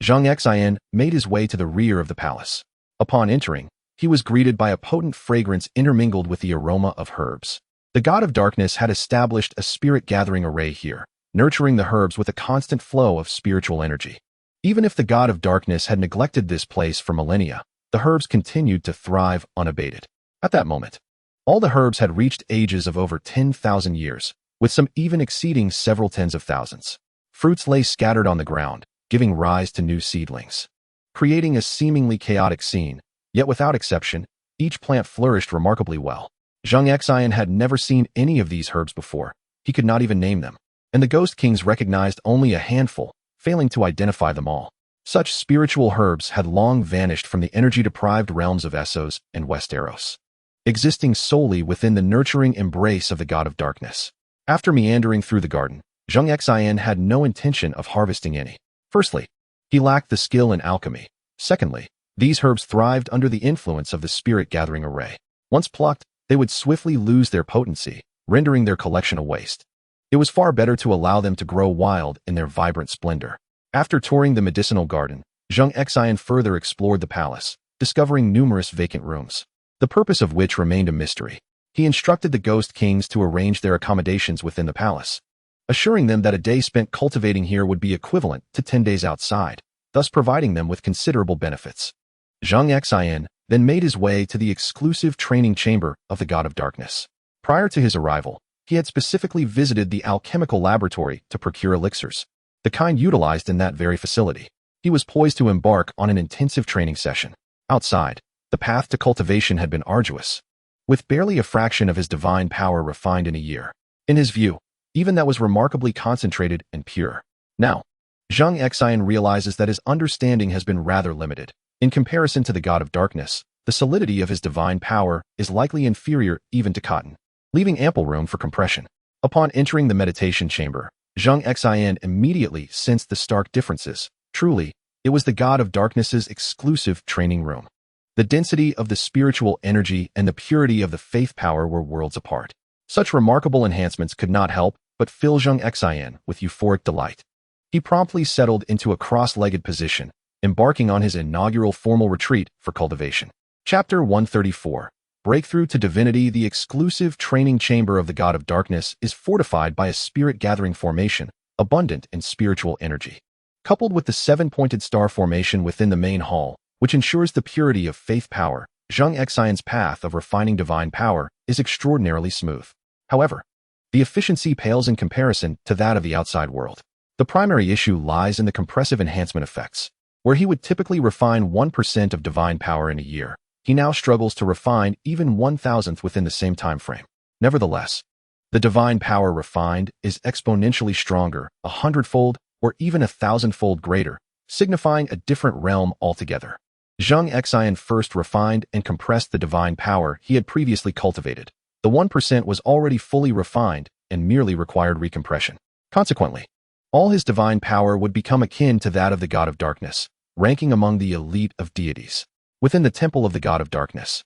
Zheng Xin made his way to the rear of the palace. Upon entering, he was greeted by a potent fragrance intermingled with the aroma of herbs. The god of darkness had established a spirit-gathering array here, nurturing the herbs with a constant flow of spiritual energy. Even if the god of darkness had neglected this place for millennia, the herbs continued to thrive unabated. At that moment, all the herbs had reached ages of over 10,000 years, with some even exceeding several tens of thousands. Fruits lay scattered on the ground, giving rise to new seedlings, creating a seemingly chaotic scene. Yet without exception, each plant flourished remarkably well. Zheng Xin had never seen any of these herbs before. He could not even name them, and the Ghost Kings recognized only a handful, failing to identify them all. Such spiritual herbs had long vanished from the energy-deprived realms of Essos and Westeros, existing solely within the nurturing embrace of the god of darkness. After meandering through the garden, Zheng Xin had no intention of harvesting any. Firstly, he lacked the skill in alchemy. Secondly, these herbs thrived under the influence of the spirit-gathering array. Once plucked, they would swiftly lose their potency, rendering their collection a waste. It was far better to allow them to grow wild in their vibrant splendor. After touring the medicinal garden, Zheng Xin further explored the palace, discovering numerous vacant rooms, the purpose of which remained a mystery. He instructed the Ghost Kings to arrange their accommodations within the palace, assuring them that a day spent cultivating here would be equivalent to 10 days outside, thus providing them with considerable benefits. Zheng Xin then made his way to the exclusive training chamber of the god of darkness. Prior to his arrival, he had specifically visited the alchemical laboratory to procure elixirs, the kind utilized in that very facility. He was poised to embark on an intensive training session. Outside, the path to cultivation had been arduous, with barely a fraction of his divine power refined in a year. In his view, even that was remarkably concentrated and pure. Now, Zheng Xin realizes that his understanding has been rather limited. In comparison to the god of darkness, the solidity of his divine power is likely inferior even to cotton, leaving ample room for compression. Upon entering the meditation chamber, Zheng Xin immediately sensed the stark differences. Truly, it was the god of darkness's exclusive training room. The density of the spiritual energy and the purity of the faith power were worlds apart. Such remarkable enhancements could not help but fill Zheng Xin with euphoric delight. He promptly settled into a cross-legged position, embarking on his inaugural formal retreat for cultivation. Chapter 134. Breakthrough to Divinity. The exclusive training chamber of the god of darkness is fortified by a spirit-gathering formation, abundant in spiritual energy. Coupled with the 7-pointed star formation within the main hall, which ensures the purity of faith power, Zheng Xin's path of refining divine power is extraordinarily smooth. However, the efficiency pales in comparison to that of the outside world. The primary issue lies in the compressive enhancement effects. Where he would typically refine 1% of divine power in a year, he now struggles to refine even 1,000th within the same time frame. Nevertheless, the divine power refined is exponentially stronger, 100-fold, or even 1,000-fold greater, signifying a different realm altogether. Zheng Xin first refined and compressed the divine power he had previously cultivated. The 1% was already fully refined and merely required recompression. Consequently, all his divine power would become akin to that of the God of Darkness, ranking among the elite of deities. Within the temple of the God of Darkness,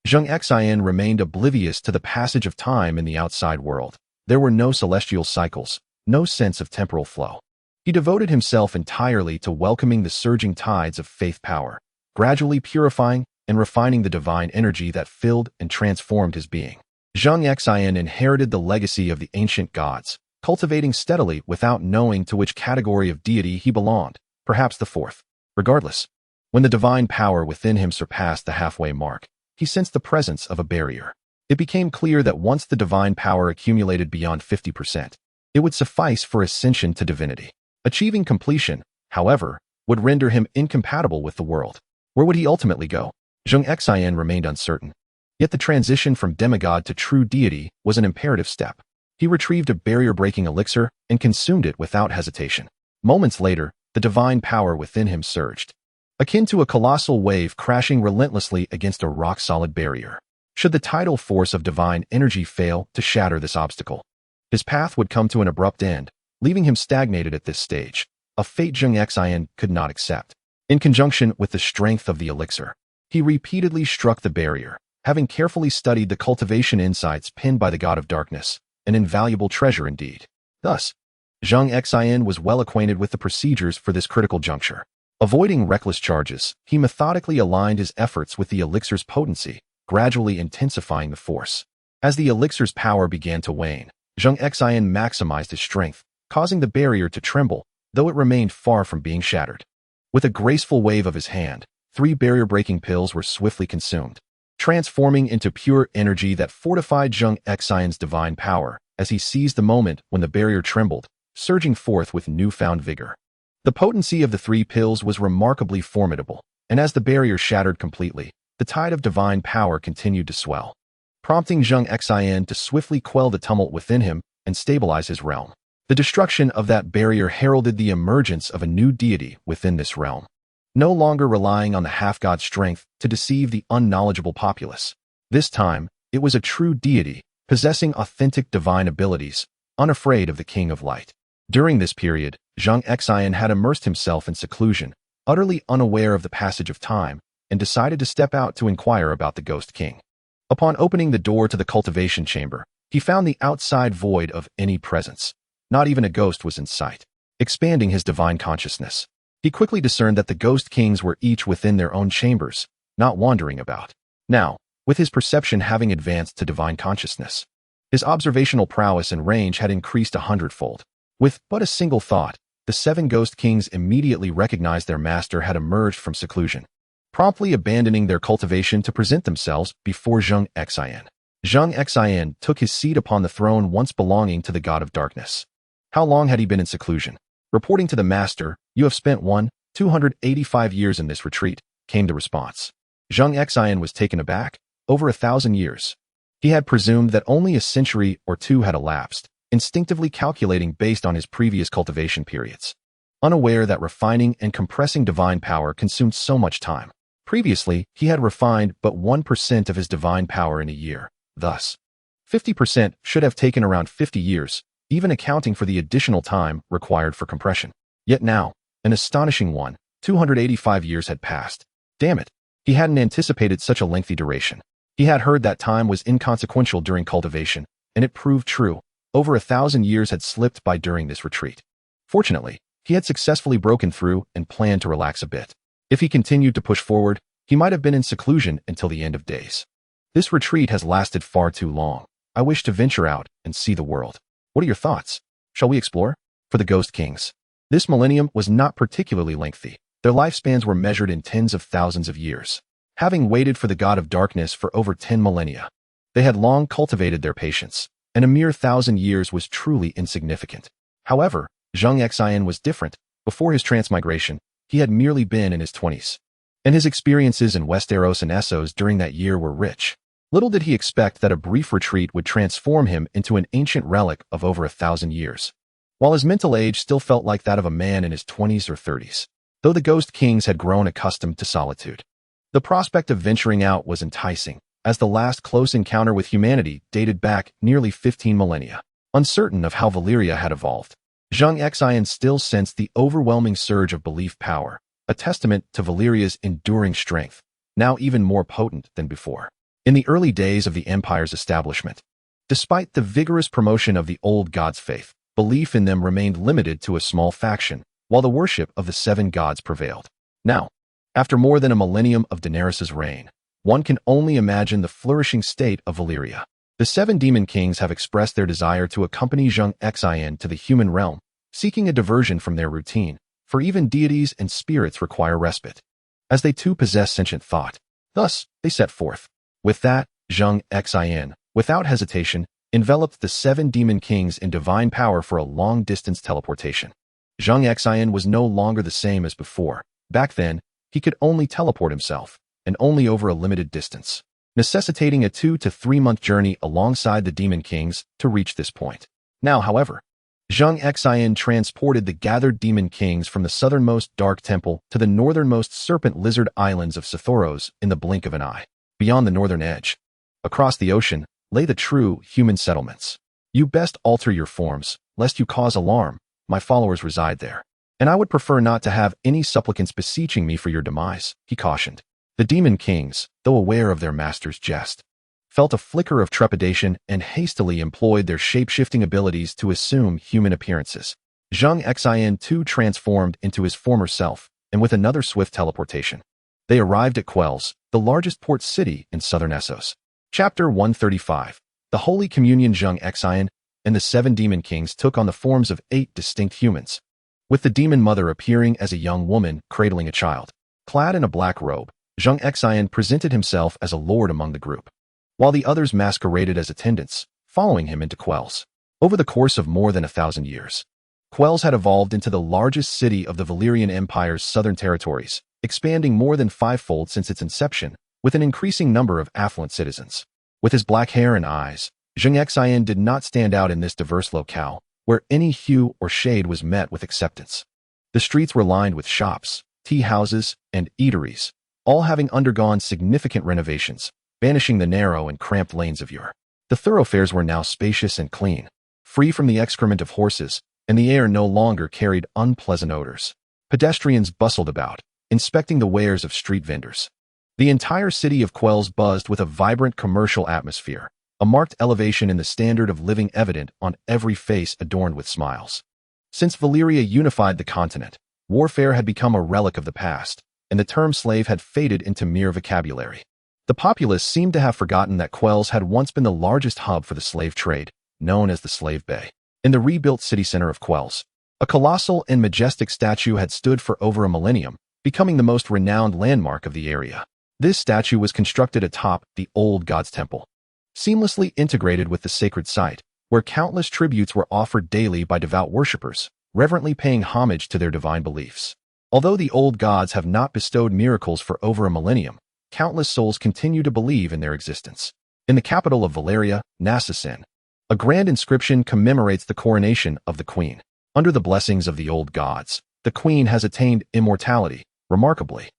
Zheng Xin remained oblivious to the passage of time in the outside world. There were no celestial cycles, no sense of temporal flow. He devoted himself entirely to welcoming the surging tides of faith power, gradually purifying and refining the divine energy that filled and transformed his being. Zheng Xin inherited the legacy of the ancient gods, cultivating steadily without knowing to which category of deity he belonged, perhaps the fourth. Regardless, when the divine power within him surpassed the halfway mark, he sensed the presence of a barrier. It became clear that once the divine power accumulated beyond 50%, it would suffice for ascension to divinity. Achieving completion, however, would render him incompatible with the world. Where would he ultimately go? Zheng Xin remained uncertain. Yet the transition from demigod to true deity was an imperative step. He retrieved a barrier-breaking elixir and consumed it without hesitation. Moments later, the divine power within him surged, akin to a colossal wave crashing relentlessly against a rock-solid barrier. Should the tidal force of divine energy fail to shatter this obstacle, his path would come to an abrupt end, leaving him stagnated at this stage, a fate Zheng Xin could not accept. In conjunction with the strength of the elixir, he repeatedly struck the barrier, having carefully studied the cultivation insights penned by the God of Darkness, an invaluable treasure indeed. Thus, Zheng Xin was well acquainted with the procedures for this critical juncture. Avoiding reckless charges, he methodically aligned his efforts with the elixir's potency, gradually intensifying the force. As the elixir's power began to wane, Zheng Xin maximized his strength, causing the barrier to tremble, though it remained far from being shattered. With a graceful wave of his hand, 3 barrier-breaking pills were swiftly consumed, transforming into pure energy that fortified Zheng Xin's divine power as he seized the moment when the barrier trembled, surging forth with newfound vigor. The potency of the 3 pills was remarkably formidable, and as the barrier shattered completely, the tide of divine power continued to swell, prompting Zheng Xin to swiftly quell the tumult within him and stabilize his realm. The destruction of that barrier heralded the emergence of a new deity within this realm, no longer relying on the half-god strength to deceive the unknowledgeable populace. This time, it was a true deity, possessing authentic divine abilities, unafraid of the King of Light. During this period, Zheng Xin had immersed himself in seclusion, utterly unaware of the passage of time, and decided to step out to inquire about the Ghost King. Upon opening the door to the cultivation chamber, he found the outside void of any presence. Not even a ghost was in sight. Expanding his divine consciousness, he quickly discerned that the Ghost Kings were each within their own chambers, not wandering about. Now, with his perception having advanced to divine consciousness, his observational prowess and range had increased 100-fold. With but a single thought, the 7 Ghost Kings immediately recognized their master had emerged from seclusion, promptly abandoning their cultivation to present themselves before Zheng Xin. Zheng Xin took his seat upon the throne once belonging to the God of Darkness. How long had he been in seclusion? Reporting to the master, "You have spent 285 years in this retreat," came the response. Zheng Xin was taken aback. Over 1,000 years. He had presumed that only a century or 2 had elapsed, instinctively calculating based on his previous cultivation periods, unaware that refining and compressing divine power consumed so much time. Previously, he had refined but 1% of his divine power in a year. Thus, 50% should have taken around 50 years, even accounting for the additional time required for compression. Yet now, an astonishing 285 years had passed. Damn it, he hadn't anticipated such a lengthy duration. He had heard that time was inconsequential during cultivation, and it proved true. Over 1,000 years had slipped by during this retreat. Fortunately, he had successfully broken through and planned to relax a bit. If he continued to push forward, he might have been in seclusion until the end of days. This retreat has lasted far too long. I wish to venture out and see the world. What are your thoughts? Shall we explore? For the Ghost Kings, this millennium was not particularly lengthy. Their lifespans were measured in tens of thousands of years. Having waited for the God of Darkness for over 10 millennia, they had long cultivated their patience, and a mere 1,000 years was truly insignificant. However, Zheng Xin was different. Before his transmigration, he had merely been in his 20s, and his experiences in Westeros and Essos during that year were rich. Little did he expect that a brief retreat would transform him into an ancient relic of over 1,000 years. while his mental age still felt like that of a man in his 20s or 30s. Though the Ghost Kings had grown accustomed to solitude, the prospect of venturing out was enticing, as the last close encounter with humanity dated back nearly 15 millennia. Uncertain of how Valyria had evolved, Zheng Xin still sensed the overwhelming surge of belief power, a testament to Valyria's enduring strength, now even more potent than before. In the early days of the Empire's establishment, despite the vigorous promotion of the old gods' faith, belief in them remained limited to a small faction, while the worship of the seven gods prevailed. Now, after more than a millennium of Daenerys' reign, one can only imagine the flourishing state of Valyria. The seven demon kings have expressed their desire to accompany Zheng Xin to the human realm, seeking a diversion from their routine, for even deities and spirits require respite, as they too possess sentient thought. Thus, they set forth. With that, Zheng Xin, without hesitation, enveloped the seven demon kings in divine power for a long-distance teleportation. Zheng Xin was no longer the same as before. Back then, he could only teleport himself, and only over a limited distance, necessitating a 2 to 3 month journey alongside the demon kings to reach this point. Now, however, Zheng Xin transported the gathered demon kings from the southernmost dark temple to the northernmost serpent lizard islands of Sothoros in the blink of an eye. Beyond the northern edge, across the ocean, lay the true human settlements. You best alter your forms, lest you cause alarm. My followers reside there, and I would prefer not to have any supplicants beseeching me for your demise, he cautioned. The demon kings, though aware of their master's jest, felt a flicker of trepidation and hastily employed their shape-shifting abilities to assume human appearances. Zheng Xin too transformed into his former self, and with another swift teleportation, they arrived at Quells, the largest port city in southern Essos. Chapter 135. The Holy Communion. Zheng Xin and the seven demon kings took on the forms of 8 distinct humans, with the demon mother appearing as a young woman cradling a child. Clad in a black robe, Zheng Xin presented himself as a lord among the group, while the others masqueraded as attendants, following him into Quells. Over the course of more than 1,000 years, Quells had evolved into the largest city of the Valyrian Empire's southern territories, expanding more than 5-fold since its inception, with an increasing number of affluent citizens. With his black hair and eyes, Zheng Xin did not stand out in this diverse locale, where any hue or shade was met with acceptance. The streets were lined with shops, tea houses, and eateries, all having undergone significant renovations, banishing the narrow and cramped lanes of yore. The thoroughfares were now spacious and clean, free from the excrement of horses, and the air no longer carried unpleasant odors. Pedestrians bustled about, inspecting the wares of street vendors. The entire city of Quells buzzed with a vibrant commercial atmosphere, a marked elevation in the standard of living evident on every face adorned with smiles. Since Valyria unified the continent, warfare had become a relic of the past, and the term slave had faded into mere vocabulary. The populace seemed to have forgotten that Quells had once been the largest hub for the slave trade, known as the Slave Bay. In the rebuilt city center of Quells, a colossal and majestic statue had stood for over a millennium, becoming the most renowned landmark of the area. This statue was constructed atop the old god's temple, seamlessly integrated with the sacred site, where countless tributes were offered daily by devout worshippers, reverently paying homage to their divine beliefs. Although the old gods have not bestowed miracles for over a millennium, countless souls continue to believe in their existence. In the capital of Valyria, Nassausin, a grand inscription commemorates the coronation of the queen. Under the blessings of the old gods, the queen has attained immortality. Remarkably,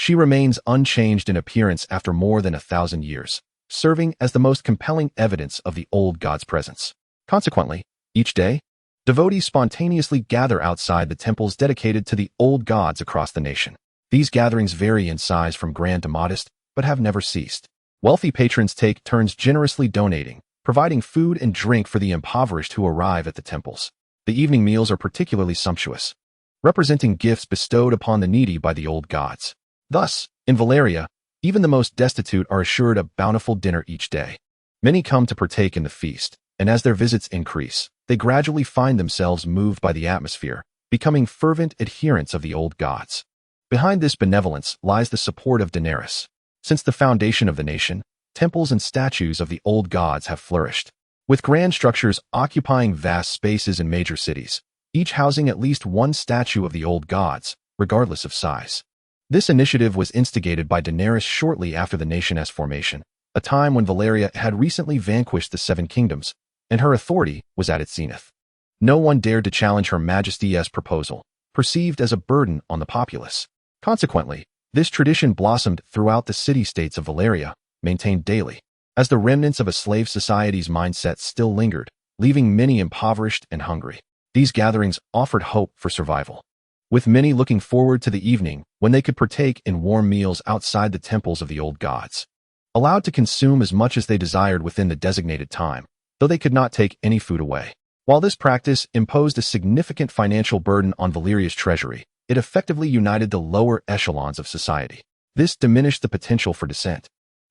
she remains unchanged in appearance after more than 1,000 years, serving as the most compelling evidence of the old god's presence. Consequently, each day, devotees spontaneously gather outside the temples dedicated to the old gods across the nation. These gatherings vary in size from grand to modest, but have never ceased. Wealthy patrons take turns generously donating, providing food and drink for the impoverished who arrive at the temples. The evening meals are particularly sumptuous, representing gifts bestowed upon the needy by the old gods. Thus, in Valyria, even the most destitute are assured a bountiful dinner each day. Many come to partake in the feast, and as their visits increase, they gradually find themselves moved by the atmosphere, becoming fervent adherents of the old gods. Behind this benevolence lies the support of Daenerys. Since the foundation of the nation, temples and statues of the old gods have flourished, with grand structures occupying vast spaces in major cities, each housing at least one statue of the old gods, regardless of size. This initiative was instigated by Daenerys shortly after the nation's formation, a time when Valyria had recently vanquished the Seven Kingdoms, and her authority was at its zenith. No one dared to challenge Her Majesty's proposal, perceived as a burden on the populace. Consequently, this tradition blossomed throughout the city-states of Valyria, maintained daily, as the remnants of a slave society's mindset still lingered, leaving many impoverished and hungry. These gatherings offered hope for survival, with many looking forward to the evening when they could partake in warm meals outside the temples of the old gods, allowed to consume as much as they desired within the designated time, though they could not take any food away. While this practice imposed a significant financial burden on Valyria's treasury, it effectively united the lower echelons of society. This diminished the potential for dissent,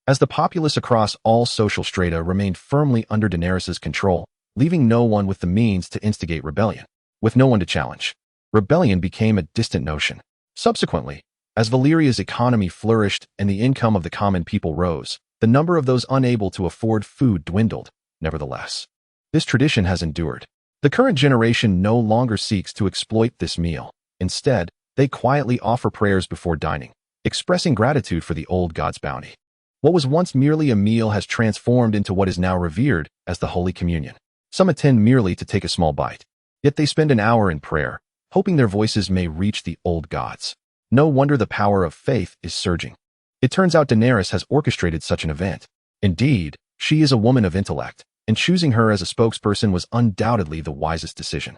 as the populace across all social strata remained firmly under Daenerys' control, leaving no one with the means to instigate rebellion. With no one to challenge, rebellion became a distant notion. Subsequently, as Valyria's economy flourished and the income of the common people rose, the number of those unable to afford food dwindled. Nevertheless, this tradition has endured. The current generation no longer seeks to exploit this meal. Instead, they quietly offer prayers before dining, expressing gratitude for the old god's bounty. What was once merely a meal has transformed into what is now revered as the Holy Communion. Some attend merely to take a small bite, yet they spend an hour in prayer, hoping their voices may reach the old gods. No wonder the power of faith is surging. It turns out Daenerys has orchestrated such an event. Indeed, she is a woman of intellect, and choosing her as a spokesperson was undoubtedly the wisest decision.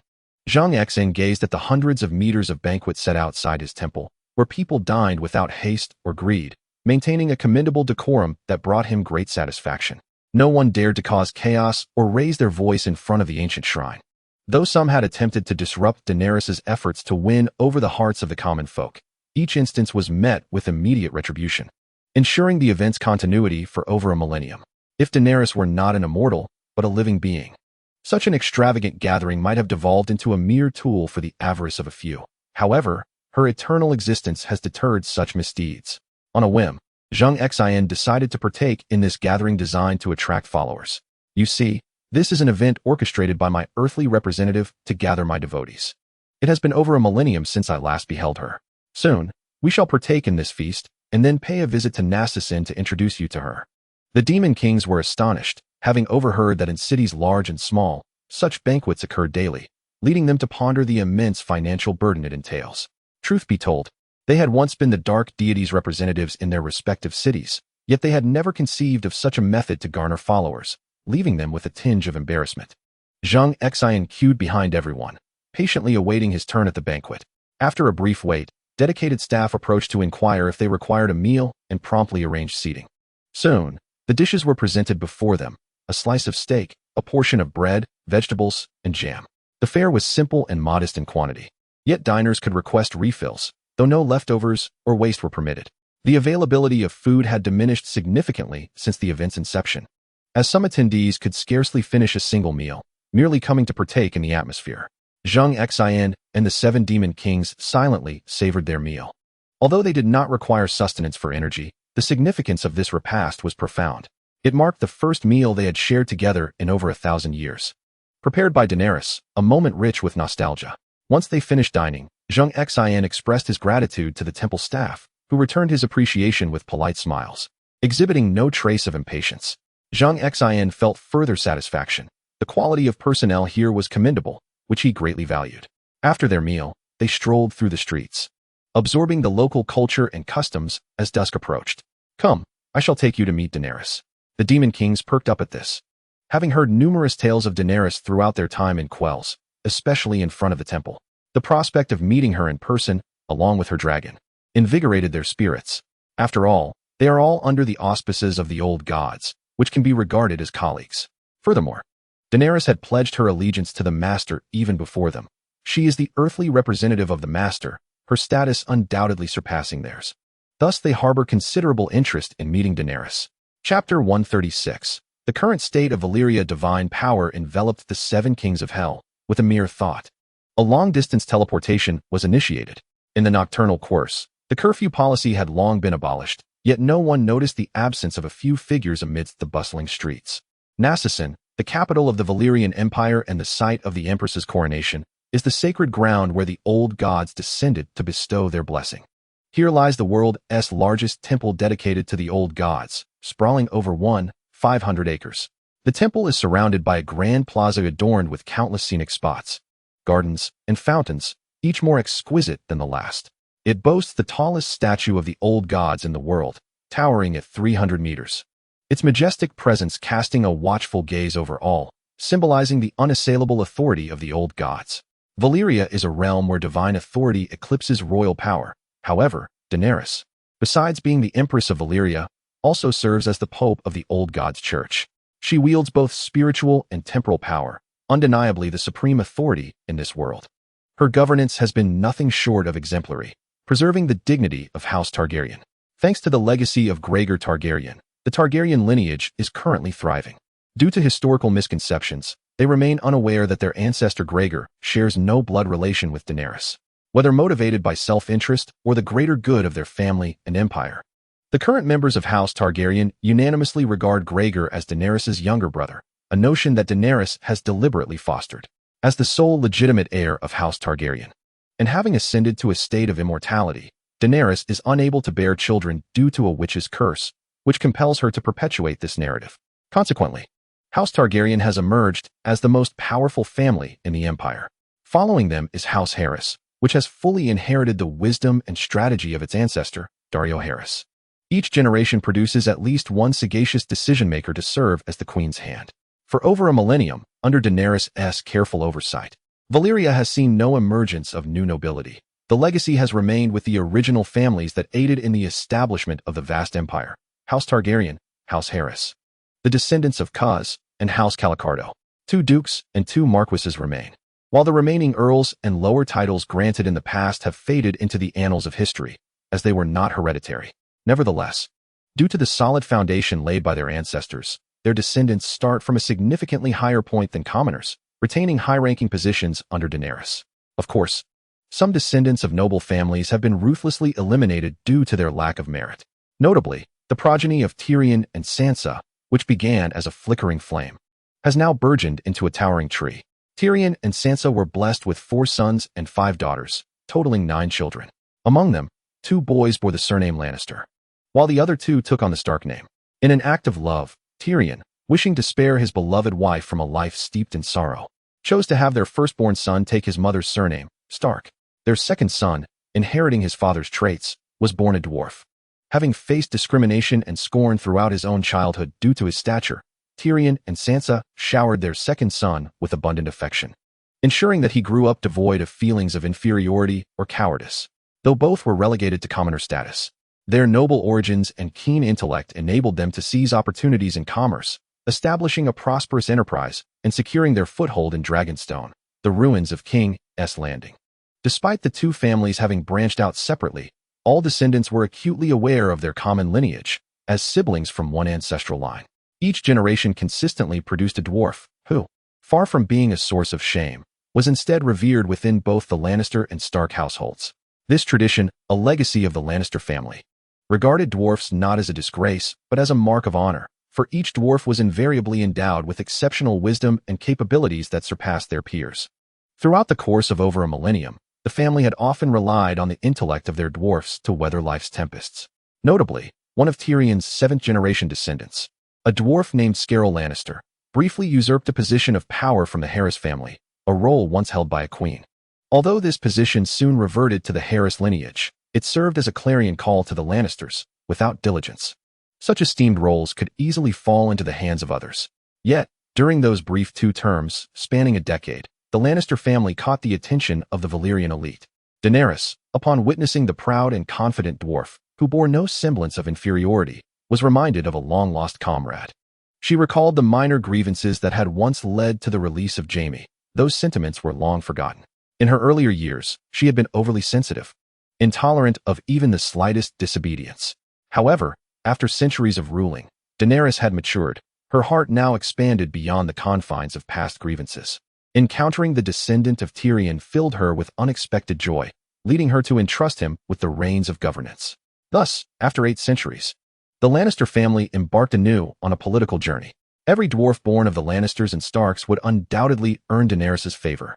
Zheng Xin gazed at the hundreds of meters of banquets set outside his temple, where people dined without haste or greed, maintaining a commendable decorum that brought him great satisfaction. No one dared to cause chaos or raise their voice in front of the ancient shrine, though some had attempted to disrupt Daenerys' efforts to win over the hearts of the common folk. Each instance was met with immediate retribution, ensuring the event's continuity for over a millennium. If Daenerys were not an immortal, but a living being, such an extravagant gathering might have devolved into a mere tool for the avarice of a few. However, her eternal existence has deterred such misdeeds. On a whim, Zheng Xin decided to partake in this gathering designed to attract followers. You see, this is an event orchestrated by my earthly representative to gather my devotees. It has been over a millennium since I last beheld her. Soon, we shall partake in this feast, and then pay a visit to Zheng to introduce you to her. The demon kings were astonished, having overheard that in cities large and small, such banquets occurred daily, leading them to ponder the immense financial burden it entails. Truth be told, they had once been the dark deities' representatives in their respective cities, yet they had never conceived of such a method to garner followers, leaving them with a tinge of embarrassment. Zheng Xin queued behind everyone, patiently awaiting his turn at the banquet. After a brief wait, dedicated staff approached to inquire if they required a meal and promptly arranged seating. Soon, the dishes were presented before them: a slice of steak, a portion of bread, vegetables, and jam. The fare was simple and modest in quantity, yet diners could request refills, though no leftovers or waste were permitted. The availability of food had diminished significantly since the event's inception, as some attendees could scarcely finish a single meal, merely coming to partake in the atmosphere. Zheng Xin and the 7 demon kings silently savored their meal. Although they did not require sustenance for energy, the significance of this repast was profound. It marked the first meal they had shared together in over 1,000 years. Prepared by Daenerys, a moment rich with nostalgia. Once they finished dining, Zheng Xin expressed his gratitude to the temple staff, who returned his appreciation with polite smiles, exhibiting no trace of impatience. Zheng Xin felt further satisfaction. The quality of personnel here was commendable, which he greatly valued. After their meal, they strolled through the streets, absorbing the local culture and customs as dusk approached. Come, I shall take you to meet Daenerys. The demon kings perked up at this, having heard numerous tales of Daenerys throughout their time in Quells, especially in front of the temple. The prospect of meeting her in person, along with her dragon, invigorated their spirits. After all, they are all under the auspices of the old gods, which can be regarded as colleagues. Furthermore, Daenerys had pledged her allegiance to the Master even before them. She is the earthly representative of the Master, her status undoubtedly surpassing theirs. Thus they harbor considerable interest in meeting Daenerys. Chapter 136. The current state of Valyria divine power enveloped the 7 kings of hell with a mere thought. A long-distance teleportation was initiated. In the nocturnal course, the curfew policy had long been abolished, yet no one noticed the absence of a few figures amidst the bustling streets. Zheng, the capital of the Valyrian Empire and the site of the Empress's coronation, is the sacred ground where the old gods descended to bestow their blessing. Here lies the world's largest temple dedicated to the old gods, sprawling over 1,500 acres. The temple is surrounded by a grand plaza adorned with countless scenic spots, gardens, and fountains, each more exquisite than the last. It boasts the tallest statue of the old gods in the world, towering at 300 meters. Its majestic presence casting a watchful gaze over all, symbolizing the unassailable authority of the old gods. Valyria is a realm where divine authority eclipses royal power. However, Daenerys, besides being the Empress of Valyria, also serves as the Pope of the old gods' church. She wields both spiritual and temporal power, undeniably the supreme authority in this world. Her governance has been nothing short of exemplary, preserving the dignity of House Targaryen. Thanks to the legacy of Gregor Targaryen, the Targaryen lineage is currently thriving. Due to historical misconceptions, they remain unaware that their ancestor Gregor shares no blood relation with Daenerys, whether motivated by self-interest or the greater good of their family and empire. The current members of House Targaryen unanimously regard Gregor as Daenerys' younger brother, a notion that Daenerys has deliberately fostered. As the sole legitimate heir of House Targaryen, and having ascended to a state of immortality, Daenerys is unable to bear children due to a witch's curse, which compels her to perpetuate this narrative. Consequently, House Targaryen has emerged as the most powerful family in the empire. Following them is House Harris, which has fully inherited the wisdom and strategy of its ancestor, Daario Harris. Each generation produces at least one sagacious decision-maker to serve as the queen's hand. For over a millennium, under Daenerys' careful oversight, Valyria has seen no emergence of new nobility. The legacy has remained with the original families that aided in the establishment of the vast empire: House Targaryen, House Harris. The descendants of Khuz, and House Calacardo. 2 dukes and 2 marquises remain, while the remaining earls and lower titles granted in the past have faded into the annals of history, as they were not hereditary. Nevertheless, due to the solid foundation laid by their ancestors, their descendants start from a significantly higher point than commoners, retaining high-ranking positions under Daenerys. Of course, some descendants of noble families have been ruthlessly eliminated due to their lack of merit. Notably, the progeny of Tyrion and Sansa, which began as a flickering flame, has now burgeoned into a towering tree. Tyrion and Sansa were blessed with 4 sons and 5 daughters, totaling 9 children. Among them, 2 boys bore the surname Lannister, while the other 2 took on the Stark name. In an act of love, Tyrion, wishing to spare his beloved wife from a life steeped in sorrow, chose to have their firstborn son take his mother's surname, Stark. Their second son, inheriting his father's traits, was born a dwarf. Having faced discrimination and scorn throughout his own childhood due to his stature, Tyrion and Sansa showered their second son with abundant affection, ensuring that he grew up devoid of feelings of inferiority or cowardice. Though both were relegated to commoner status, their noble origins and keen intellect enabled them to seize opportunities in commerce, establishing a prosperous enterprise and securing their foothold in Dragonstone, the ruins of King's Landing. Despite the 2 families having branched out separately, all descendants were acutely aware of their common lineage, as siblings from one ancestral line. Each generation consistently produced a dwarf, who, far from being a source of shame, was instead revered within both the Lannister and Stark households. This tradition, a legacy of the Lannister family, regarded dwarfs not as a disgrace, but as a mark of honor, for each dwarf was invariably endowed with exceptional wisdom and capabilities that surpassed their peers. Throughout the course of over a millennium, the family had often relied on the intellect of their dwarfs to weather life's tempests. Notably, one of Tyrion's 7th-generation descendants, a dwarf named Scarrow Lannister, briefly usurped a position of power from the Harris family, a role once held by a queen. Although this position soon reverted to the Harris lineage, it served as a clarion call to the Lannisters, without diligence. Such esteemed roles could easily fall into the hands of others. Yet, during those brief 2 terms, spanning a decade, the Lannister family caught the attention of the Valyrian elite. Daenerys, upon witnessing the proud and confident dwarf, who bore no semblance of inferiority, was reminded of a long-lost comrade. She recalled the minor grievances that had once led to the release of Jaime. Those sentiments were long forgotten. In her earlier years, she had been overly sensitive, intolerant of even the slightest disobedience. However, after centuries of ruling, Daenerys had matured. Her heart now expanded beyond the confines of past grievances. Encountering the descendant of Tyrion filled her with unexpected joy, leading her to entrust him with the reins of governance. Thus, after 8 centuries, the Lannister family embarked anew on a political journey. Every dwarf born of the Lannisters and Starks would undoubtedly earn Daenerys' favor.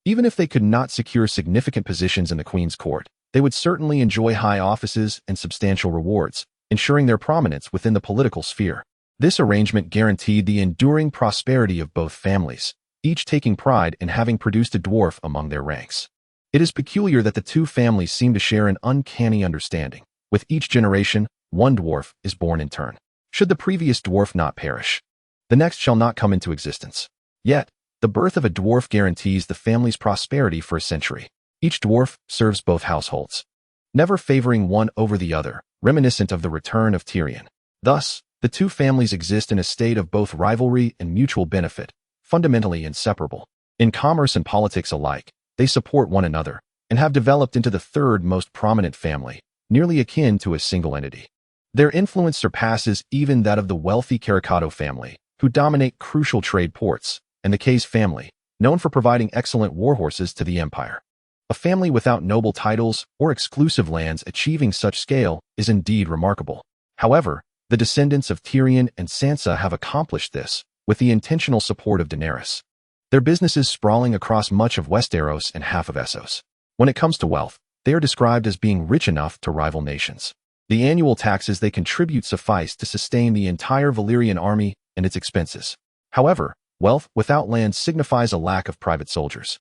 Even if they could not secure significant positions in the Queen's court, they would certainly enjoy high offices and substantial rewards, ensuring their prominence within the political sphere. This arrangement guaranteed the enduring prosperity of both families, each taking pride in having produced a dwarf among their ranks. It is peculiar that the two families seem to share an uncanny understanding. With each generation, one dwarf is born in turn. Should the previous dwarf not perish, the next shall not come into existence. Yet, the birth of a dwarf guarantees the family's prosperity for a century. Each dwarf serves both households, never favoring one over the other, reminiscent of the return of Tyrion. Thus, the two families exist in a state of both rivalry and mutual benefit, fundamentally inseparable. In commerce and politics alike, they support one another, and have developed into the third most prominent family, nearly akin to a single entity. Their influence surpasses even that of the wealthy Caricado family, who dominate crucial trade ports, and the Kays family, known for providing excellent warhorses to the empire. A family without noble titles or exclusive lands achieving such scale is indeed remarkable. However, the descendants of Tyrion and Sansa have accomplished this, with the intentional support of Daenerys. Their businesses sprawling across much of Westeros and half of Essos. When it comes to wealth, they are described as being rich enough to rival nations. The annual taxes they contribute suffice to sustain the entire Valyrian army and its expenses. However, wealth without land signifies a lack of private soldiers,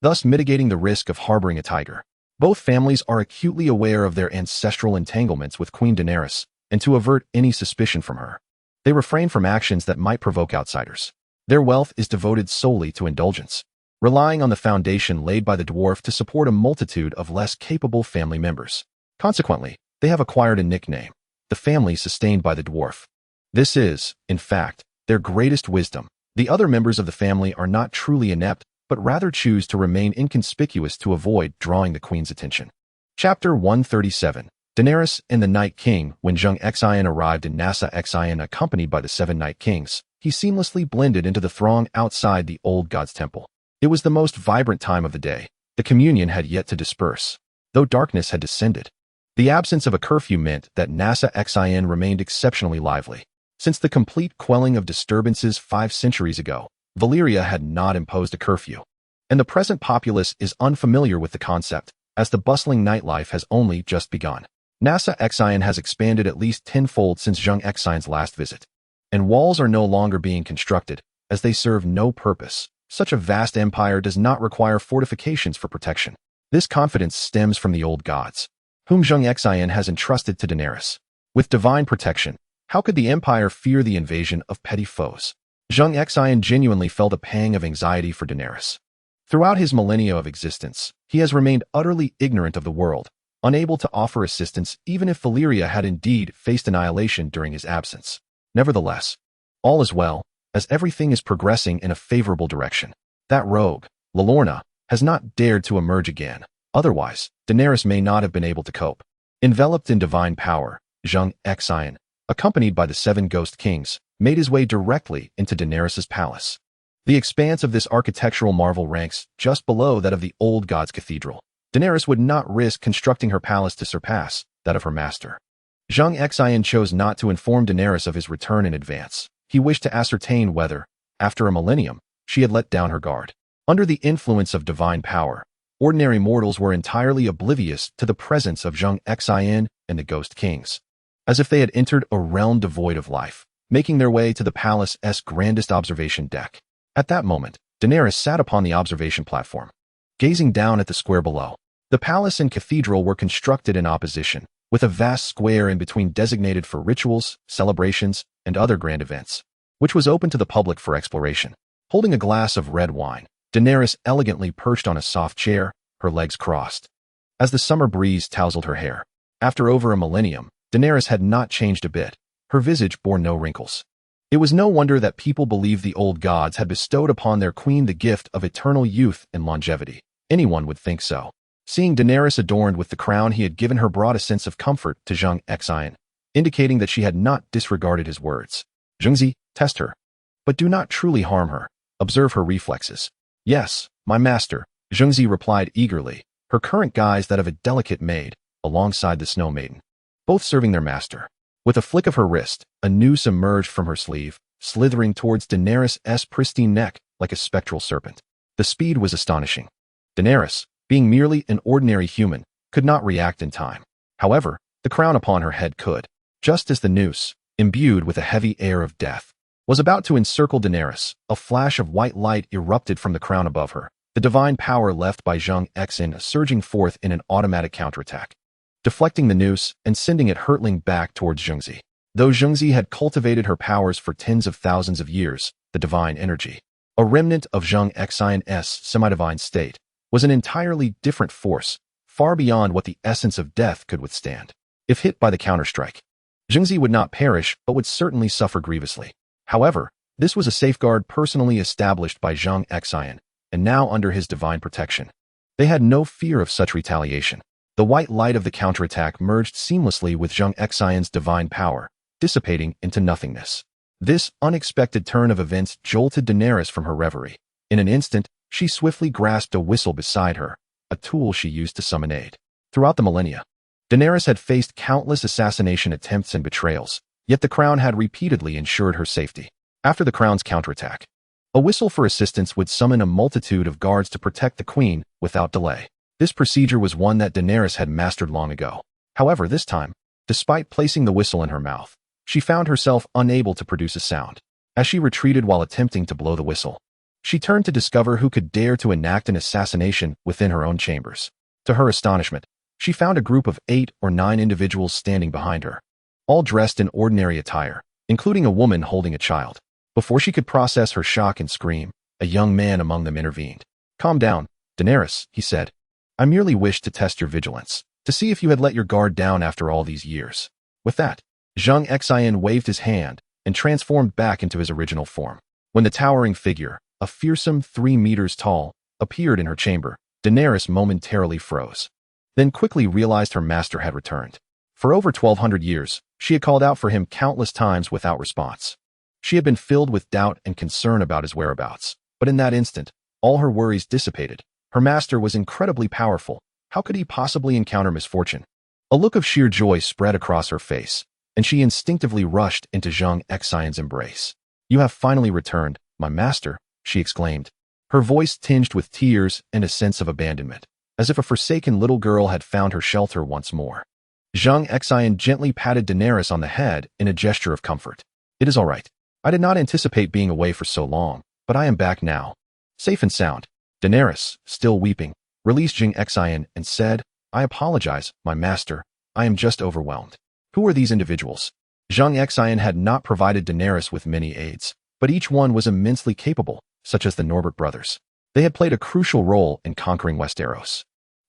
thus mitigating the risk of harboring a tiger. Both families are acutely aware of their ancestral entanglements with Queen Daenerys, and to avert any suspicion from her, they refrain from actions that might provoke outsiders. Their wealth is devoted solely to indulgence, relying on the foundation laid by the dwarf to support a multitude of less capable family members. Consequently, they have acquired a nickname, the family sustained by the dwarf. This is, in fact, their greatest wisdom. The other members of the family are not truly inept, but rather choose to remain inconspicuous to avoid drawing the queen's attention. Chapter 137. Daenerys and the Night King. When Zheng Xin arrived in Nasa Xin accompanied by the 7 Night Kings, he seamlessly blended into the throng outside the old god's temple. It was the most vibrant time of the day. The communion had yet to disperse, though darkness had descended. The absence of a curfew meant that Nasa Xin remained exceptionally lively. Since the complete quelling of disturbances 5 centuries ago, Valyria had not imposed a curfew, and the present populace is unfamiliar with the concept, as the bustling nightlife has only just begun. Nasa Xin has expanded at least tenfold since Zheng Xin's last visit, and walls are no longer being constructed, as they serve no purpose. Such a vast empire does not require fortifications for protection. This confidence stems from the old gods, whom Zheng Xin has entrusted to Daenerys. With divine protection, how could the empire fear the invasion of petty foes? Zheng Xin genuinely felt a pang of anxiety for Daenerys. Throughout his millennia of existence, he has remained utterly ignorant of the world, unable to offer assistance even if Valyria had indeed faced annihilation during his absence. Nevertheless, all is well, as everything is progressing in a favorable direction. That rogue, Lorna, has not dared to emerge again. Otherwise, Daenerys may not have been able to cope. Enveloped in divine power, Zheng Xin, accompanied by the 7 Ghost Kings, made his way directly into Daenerys' palace. The expanse of this architectural marvel ranks just below that of the old god's cathedral. Daenerys would not risk constructing her palace to surpass that of her master. Zheng Xin chose not to inform Daenerys of his return in advance. He wished to ascertain whether, after a millennium, she had let down her guard. Under the influence of divine power, ordinary mortals were entirely oblivious to the presence of Zheng Xin and the Ghost Kings, as if they had entered a realm devoid of life, making their way to the palace's grandest observation deck. At that moment, Daenerys sat upon the observation platform, gazing down at the square below. The palace and cathedral were constructed in opposition, with a vast square in between designated for rituals, celebrations, and other grand events, which was open to the public for exploration. Holding a glass of red wine, Daenerys elegantly perched on a soft chair, her legs crossed, as the summer breeze tousled her hair. After over a millennium, Daenerys had not changed a bit. Her visage bore no wrinkles. It was no wonder that people believed the old gods had bestowed upon their queen the gift of eternal youth and longevity. Anyone would think so. Seeing Daenerys adorned with the crown he had given her brought a sense of comfort to Zheng Xin, indicating that she had not disregarded his words. Zheng Xin, test her, but do not truly harm her. Observe her reflexes. Yes, my master, Zheng Xin replied eagerly, her current guise that of a delicate maid, alongside the Snow Maiden, both serving their master. With a flick of her wrist, a noose emerged from her sleeve, slithering towards Daenerys' pristine neck like a spectral serpent. The speed was astonishing. Daenerys, being merely an ordinary human, could not react in time. However, the crown upon her head could. Just as the noose, imbued with a heavy air of death, was about to encircle Daenerys. A flash of white light erupted from the crown above her, the divine power left by Zheng Xin surging forth in an automatic counterattack, deflecting the noose and sending it hurtling back towards Zheng Xin. Though Zheng Xin had cultivated her powers for tens of thousands of years, the divine energy, a remnant of Zheng Xin's semi-divine state, was an entirely different force, far beyond what the essence of death could withstand. If hit by the counterstrike, Zheng Xin would not perish but would certainly suffer grievously. However, this was a safeguard personally established by Zheng Xin, and now under his divine protection. They had no fear of such retaliation. The white light of the counterattack merged seamlessly with Zheng Xin's divine power, dissipating into nothingness. This unexpected turn of events jolted Daenerys from her reverie. In an instant, she swiftly grasped a whistle beside her, a tool she used to summon aid. Throughout the millennia, Daenerys had faced countless assassination attempts and betrayals, yet the crown had repeatedly ensured her safety. After the crown's counterattack, a whistle for assistance would summon a multitude of guards to protect the queen without delay. This procedure was one that Daenerys had mastered long ago. However, this time, despite placing the whistle in her mouth, she found herself unable to produce a sound. As she retreated while attempting to blow the whistle, she turned to discover who could dare to enact an assassination within her own chambers. To her astonishment, she found a group of 8 or 9 individuals standing behind her, all dressed in ordinary attire, including a woman holding a child. Before she could process her shock and scream, a young man among them intervened. "Calm down, Daenerys," he said. "I merely wished to test your vigilance, to see if you had let your guard down after all these years." With that, Zheng Xin waved his hand and transformed back into his original form. When the towering figure, a fearsome 3 meters tall, appeared in her chamber, Daenerys momentarily froze, then quickly realized her master had returned. For over 1,200 years, she had called out for him countless times without response. She had been filled with doubt and concern about his whereabouts, but in that instant, all her worries dissipated. Her master was incredibly powerful. How could he possibly encounter misfortune? A look of sheer joy spread across her face, and she instinctively rushed into Zheng Xin's embrace. "You have finally returned, my master," she exclaimed, her voice tinged with tears and a sense of abandonment, as if a forsaken little girl had found her shelter once more. Zheng Xin gently patted Daenerys on the head in a gesture of comfort. "It is all right. I did not anticipate being away for so long, but I am back now, safe and sound." Daenerys, still weeping, released Zheng Xin and said, "I apologize, my master. I am just overwhelmed." Who are these individuals? Zheng Xin had not provided Daenerys with many aides, but each one was immensely capable, such as the Norbert brothers. They had played a crucial role in conquering Westeros,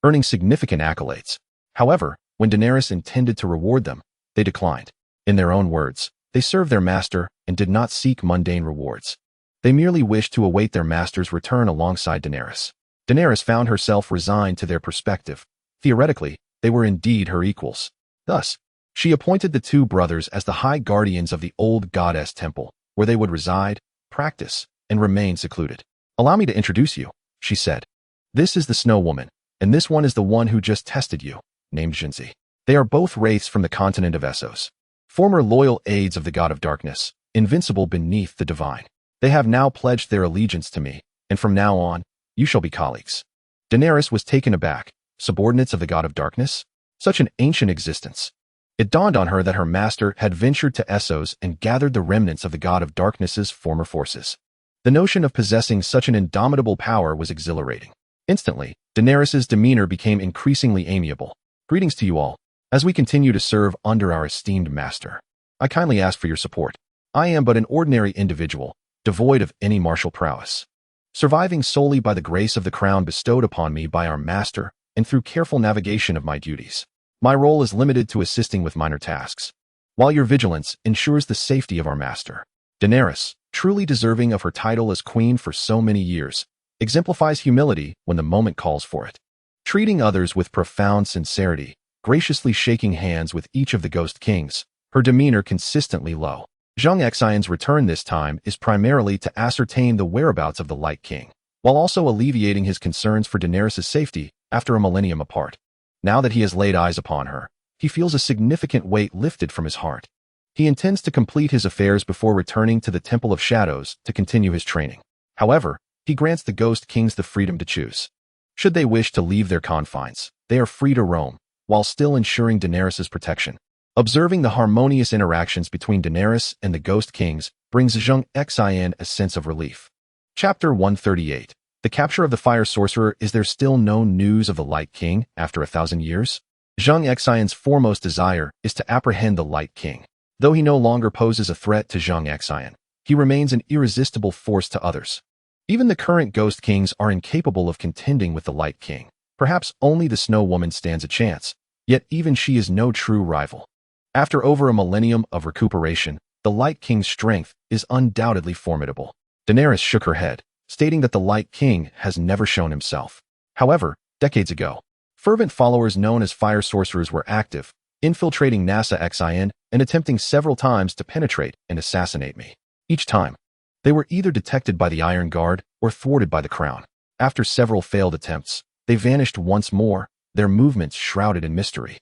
earning significant accolades. However, when Daenerys intended to reward them, they declined. In their own words, they served their master and did not seek mundane rewards. They merely wished to await their master's return alongside Daenerys. Daenerys found herself resigned to their perspective. Theoretically, they were indeed her equals. Thus, she appointed the 2 brothers as the high guardians of the old goddess temple, where they would reside, practice, and remain secluded. "Allow me to introduce you," she said. "This is the Snow Woman, and this one is the one who just tested you, named Zheng Xin. They are both wraiths from the continent of Essos, former loyal aides of the god of darkness, invincible beneath the divine. They have now pledged their allegiance to me, and from now on, you shall be colleagues." Daenerys was taken aback. Subordinates of the god of darkness? Such an ancient existence. It dawned on her that her master had ventured to Essos and gathered the remnants of the god of darkness's former forces. The notion of possessing such an indomitable power was exhilarating. Instantly, Daenerys's demeanor became increasingly amiable. "Greetings to you all. As we continue to serve under our esteemed master, I kindly ask for your support. I am but an ordinary individual, devoid of any martial prowess, surviving solely by the grace of the crown bestowed upon me by our master and through careful navigation of my duties. My role is limited to assisting with minor tasks, while your vigilance ensures the safety of our master." Daenerys, truly deserving of her title as queen for so many years, exemplifies humility when the moment calls for it. Treating others with profound sincerity, graciously shaking hands with each of the Ghost Kings, her demeanor consistently low. Zheng Xin's return this time is primarily to ascertain the whereabouts of the Light King, while also alleviating his concerns for Daenerys' safety after a millennium apart. Now that he has laid eyes upon her, he feels a significant weight lifted from his heart. He intends to complete his affairs before returning to the Temple of Shadows to continue his training. However, he grants the Ghost Kings the freedom to choose. Should they wish to leave their confines, they are free to roam, while still ensuring Daenerys' protection. Observing the harmonious interactions between Daenerys and the Ghost Kings brings Zheng Xin a sense of relief. Chapter 138. The capture of the Fire Sorcerer. Is there still no news of the Light King after 1,000 years? Zheng Xin's foremost desire is to apprehend the Light King. Though he no longer poses a threat to Zheng Xin, he remains an irresistible force to others. Even the current Ghost Kings are incapable of contending with the Light King. Perhaps only the Snow Woman stands a chance, yet even she is no true rival. After over a millennium of recuperation, the Light King's strength is undoubtedly formidable. Daenerys shook her head, stating that the Light King has never shown himself. However, decades ago, fervent followers known as Fire Sorcerers were active, infiltrating NASA Xin and attempting several times to penetrate and assassinate me. Each time, they were either detected by the Iron Guard or thwarted by the Crown. After several failed attempts, they vanished once more, their movements shrouded in mystery.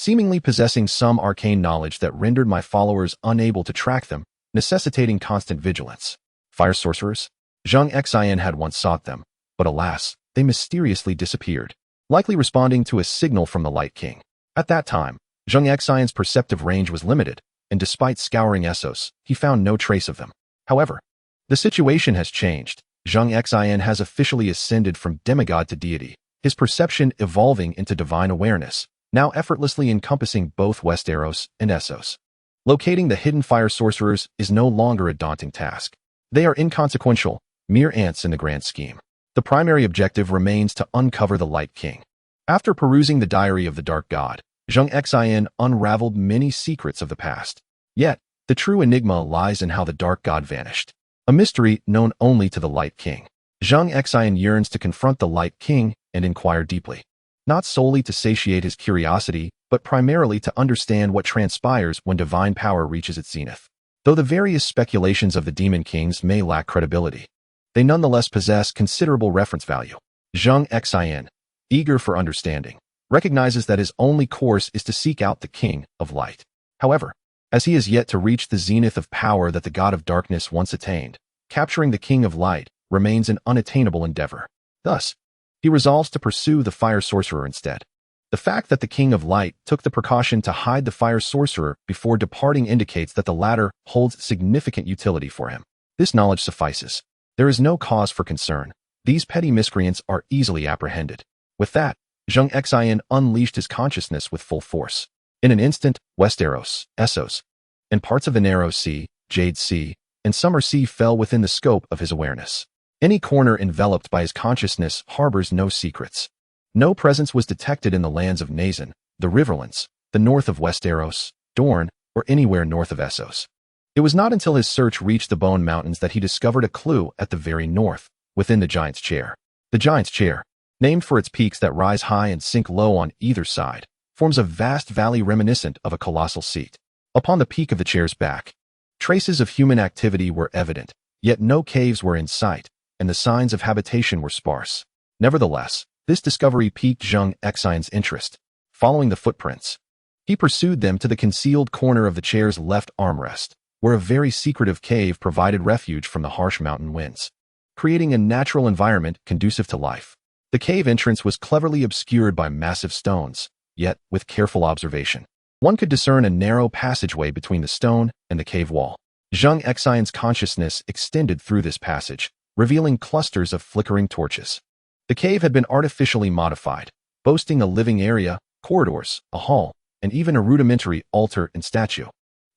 Seemingly possessing some arcane knowledge that rendered my followers unable to track them, necessitating constant vigilance. Fire Sorcerers? Zheng Xin had once sought them, but alas, they mysteriously disappeared, likely responding to a signal from the Light King. At that time, Zheng Xin's perceptive range was limited, and despite scouring Essos, he found no trace of them. However, the situation has changed. Zheng Xin has officially ascended from demigod to deity, his perception evolving into divine awareness, now effortlessly encompassing both Westeros and Essos. Locating the hidden Fire Sorcerers is no longer a daunting task. They are inconsequential, mere ants in the grand scheme. The primary objective remains to uncover the Light King. After perusing the diary of the Dark God, Zheng Xin unraveled many secrets of the past. Yet, the true enigma lies in how the Dark God vanished, a mystery known only to the Light King. Zheng Xin yearns to confront the Light King and inquire deeply, not solely to satiate his curiosity, but primarily to understand what transpires when divine power reaches its zenith. Though the various speculations of the Demon Kings may lack credibility, they nonetheless possess considerable reference value. Zheng Xin, eager for understanding, recognizes that his only course is to seek out the King of Light. However, as he has yet to reach the zenith of power that the God of Darkness once attained, capturing the King of Light remains an unattainable endeavor. Thus, he resolves to pursue the Fire Sorcerer instead. The fact that the King of Light took the precaution to hide the Fire Sorcerer before departing indicates that the latter holds significant utility for him. This knowledge suffices. There is no cause for concern. These petty miscreants are easily apprehended. With that, Zheng Xin unleashed his consciousness with full force. In an instant, Westeros, Essos, and parts of the Narrow Sea, Jade Sea, and Summer Sea fell within the scope of his awareness. Any corner enveloped by his consciousness harbors no secrets. No presence was detected in the lands of Nazan, the Riverlands, the north of Westeros, Dorne, or anywhere north of Essos. It was not until his search reached the Bone Mountains that he discovered a clue at the very north, within the Giant's Chair. The Giant's Chair, named for its peaks that rise high and sink low on either side, forms a vast valley reminiscent of a colossal seat. Upon the peak of the chair's back, traces of human activity were evident, yet no caves were in sight, and the signs of habitation were sparse. Nevertheless, this discovery piqued Zheng Xin's interest. Following the footprints, he pursued them to the concealed corner of the chair's left armrest, where a very secretive cave provided refuge from the harsh mountain winds, creating a natural environment conducive to life. The cave entrance was cleverly obscured by massive stones, yet, with careful observation, one could discern a narrow passageway between the stone and the cave wall. Zheng Xin's consciousness extended through this passage, revealing clusters of flickering torches. The cave had been artificially modified, boasting a living area, corridors, a hall, and even a rudimentary altar and statue.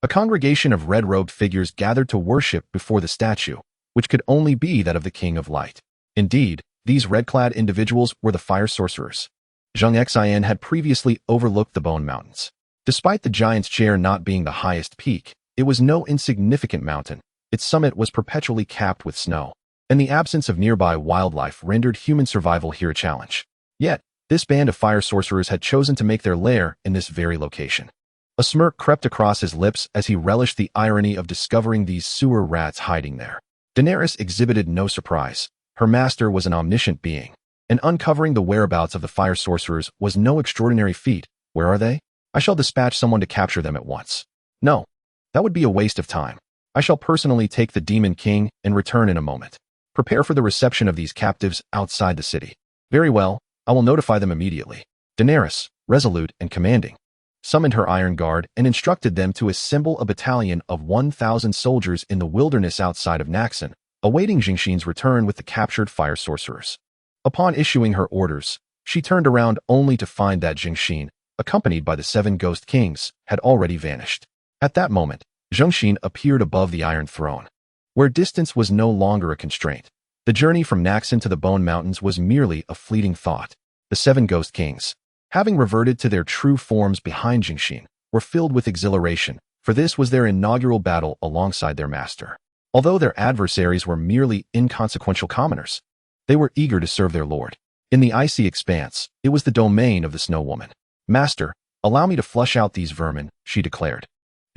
A congregation of red-robed figures gathered to worship before the statue, which could only be that of the King of Light. Indeed, these red-clad individuals were the Fire Sorcerers. Zheng Xin had previously overlooked the Bone Mountains. Despite the Giant's Chair not being the highest peak, it was no insignificant mountain. Its summit was perpetually capped with snow, and the absence of nearby wildlife rendered human survival here a challenge. Yet, this band of Fire Sorcerers had chosen to make their lair in this very location. A smirk crept across his lips as he relished the irony of discovering these sewer rats hiding there. Daenerys exhibited no surprise. Her master was an omniscient being, and uncovering the whereabouts of the Fire Sorcerers was no extraordinary feat. Where are they? I shall dispatch someone to capture them at once. No, that would be a waste of time. I shall personally take the Demon King and return in a moment. Prepare for the reception of these captives outside the city. Very well, I will notify them immediately. Daenerys, resolute and commanding, summoned her Iron Guard, and instructed them to assemble a battalion of 1,000 soldiers in the wilderness outside of Naxxon, awaiting Zheng Xin's return with the captured fire sorcerers. Upon issuing her orders, she turned around only to find that Zheng Xin, accompanied by the 7 Ghost Kings, had already vanished. At that moment, Zheng Xin appeared above the Iron Throne, where distance was no longer a constraint. The journey from Naxxon to the Bone Mountains was merely a fleeting thought. The 7 Ghost Kings, having reverted to their true forms behind Zheng Xin, were filled with exhilaration, for this was their inaugural battle alongside their master. Although their adversaries were merely inconsequential commoners, they were eager to serve their lord. In the icy expanse, it was the domain of the Snow Woman. "Master, allow me to flush out these vermin," she declared.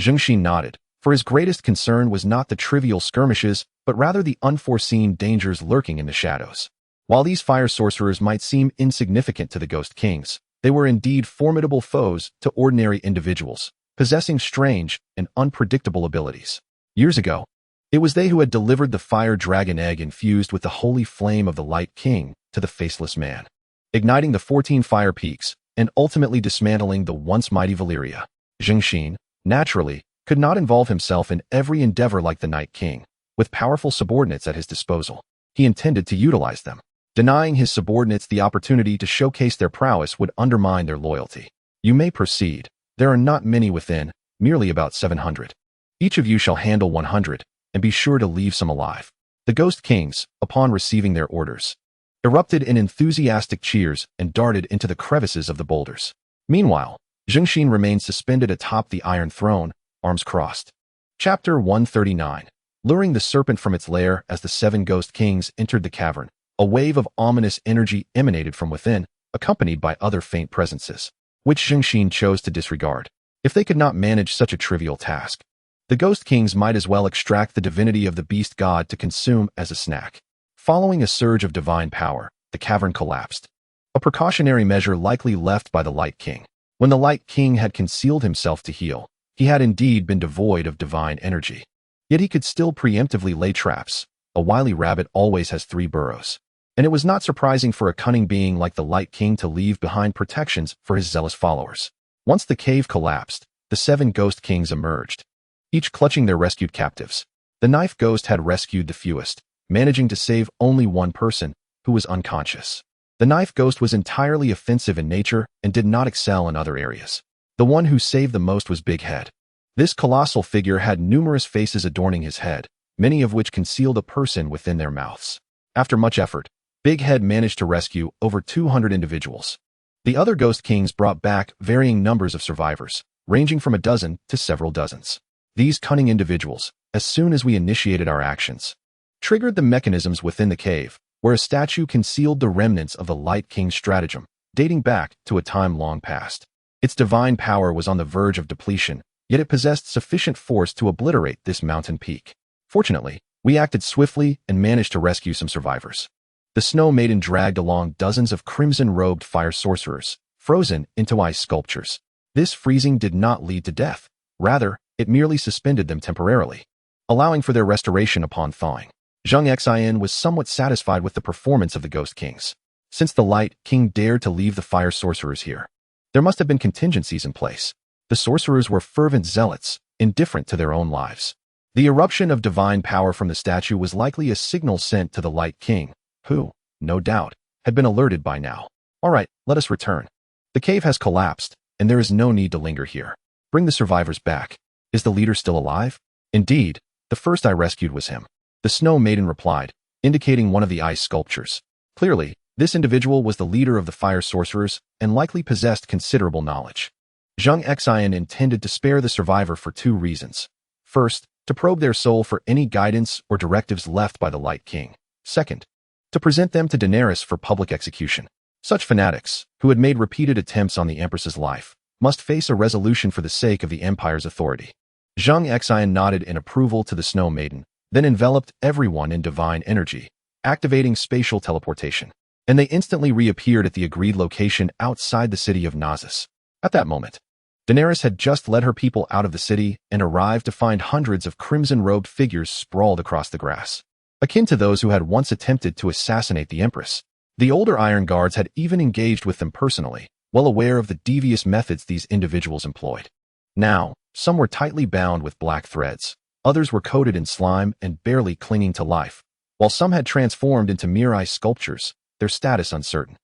Zheng Xin nodded, for his greatest concern was not the trivial skirmishes, but rather the unforeseen dangers lurking in the shadows. While these fire sorcerers might seem insignificant to the Ghost Kings, they were indeed formidable foes to ordinary individuals, possessing strange and unpredictable abilities. Years ago, it was they who had delivered the fire dragon egg infused with the holy flame of the Light King to the faceless man, igniting the 14 fire peaks and ultimately dismantling the once mighty Valyria. Zheng Xin, naturally, could not involve himself in every endeavor like the Night King. With powerful subordinates at his disposal, he intended to utilize them. Denying his subordinates the opportunity to showcase their prowess would undermine their loyalty. "You may proceed. There are not many within, merely about 700. Each of you shall handle 100, and be sure to leave some alive." The Ghost Kings, upon receiving their orders, erupted in enthusiastic cheers and darted into the crevices of the boulders. Meanwhile, Zheng Xin remained suspended atop the Iron Throne, arms crossed. Chapter 139. Luring the serpent from its lair. As the 7 Ghost Kings entered the cavern, a wave of ominous energy emanated from within, accompanied by other faint presences, which Zheng Xin chose to disregard. If they could not manage such a trivial task, the Ghost Kings might as well extract the divinity of the beast god to consume as a snack. Following a surge of divine power, the cavern collapsed, a precautionary measure likely left by the Light King. When the Light King had concealed himself to heal, he had indeed been devoid of divine energy. Yet he could still preemptively lay traps. A wily rabbit always has 3 burrows, and it was not surprising for a cunning being like the Light King to leave behind protections for his zealous followers. Once the cave collapsed, the 7 Ghost Kings emerged, each clutching their rescued captives. The Knife Ghost had rescued the fewest, managing to save only one person, who was unconscious. The Knife Ghost was entirely offensive in nature and did not excel in other areas. The one who saved the most was Big Head. This colossal figure had numerous faces adorning his head, many of which concealed a person within their mouths. After much effort, Big Head managed to rescue over 200 individuals. The other Ghost Kings brought back varying numbers of survivors, ranging from a dozen to several dozens. These cunning individuals, as soon as we initiated our actions, triggered the mechanisms within the cave, where a statue concealed the remnants of the Light King's stratagem, dating back to a time long past. Its divine power was on the verge of depletion, yet it possessed sufficient force to obliterate this mountain peak. Fortunately, we acted swiftly and managed to rescue some survivors. The Snow Maiden dragged along dozens of crimson-robed fire sorcerers, frozen into ice sculptures. This freezing did not lead to death. Rather, it merely suspended them temporarily, allowing for their restoration upon thawing. Zheng Xin was somewhat satisfied with the performance of the Ghost Kings. Since the Light King dared to leave the fire sorcerers here, there must have been contingencies in place. The sorcerers were fervent zealots, indifferent to their own lives. The eruption of divine power from the statue was likely a signal sent to the Light King, who, no doubt, had been alerted by now. "All right, let us return. The cave has collapsed, and there is no need to linger here. Bring the survivors back. Is the leader still alive?" "Indeed, the first I rescued was him," the Snow Maiden replied, indicating one of the ice sculptures. Clearly, this individual was the leader of the fire sorcerers and likely possessed considerable knowledge. Zheng Xin intended to spare the survivor for 2 reasons. First, to probe their soul for any guidance or directives left by the Light King. Second, to present them to Daenerys for public execution. Such fanatics, who had made repeated attempts on the Empress's life, must face a resolution for the sake of the Empire's authority. Zheng Xin nodded in approval to the Snow Maiden, then enveloped everyone in divine energy, activating spatial teleportation, and they instantly reappeared at the agreed location outside the city of Naxxon. At that moment, Daenerys had just led her people out of the city and arrived to find hundreds of crimson-robed figures sprawled across the grass, akin to those who had once attempted to assassinate the Empress. The older Iron Guards had even engaged with them personally, well aware of the devious methods these individuals employed. Now, some were tightly bound with black threads, others were coated in slime and barely clinging to life, while some had transformed into mere ice sculptures, their status uncertain.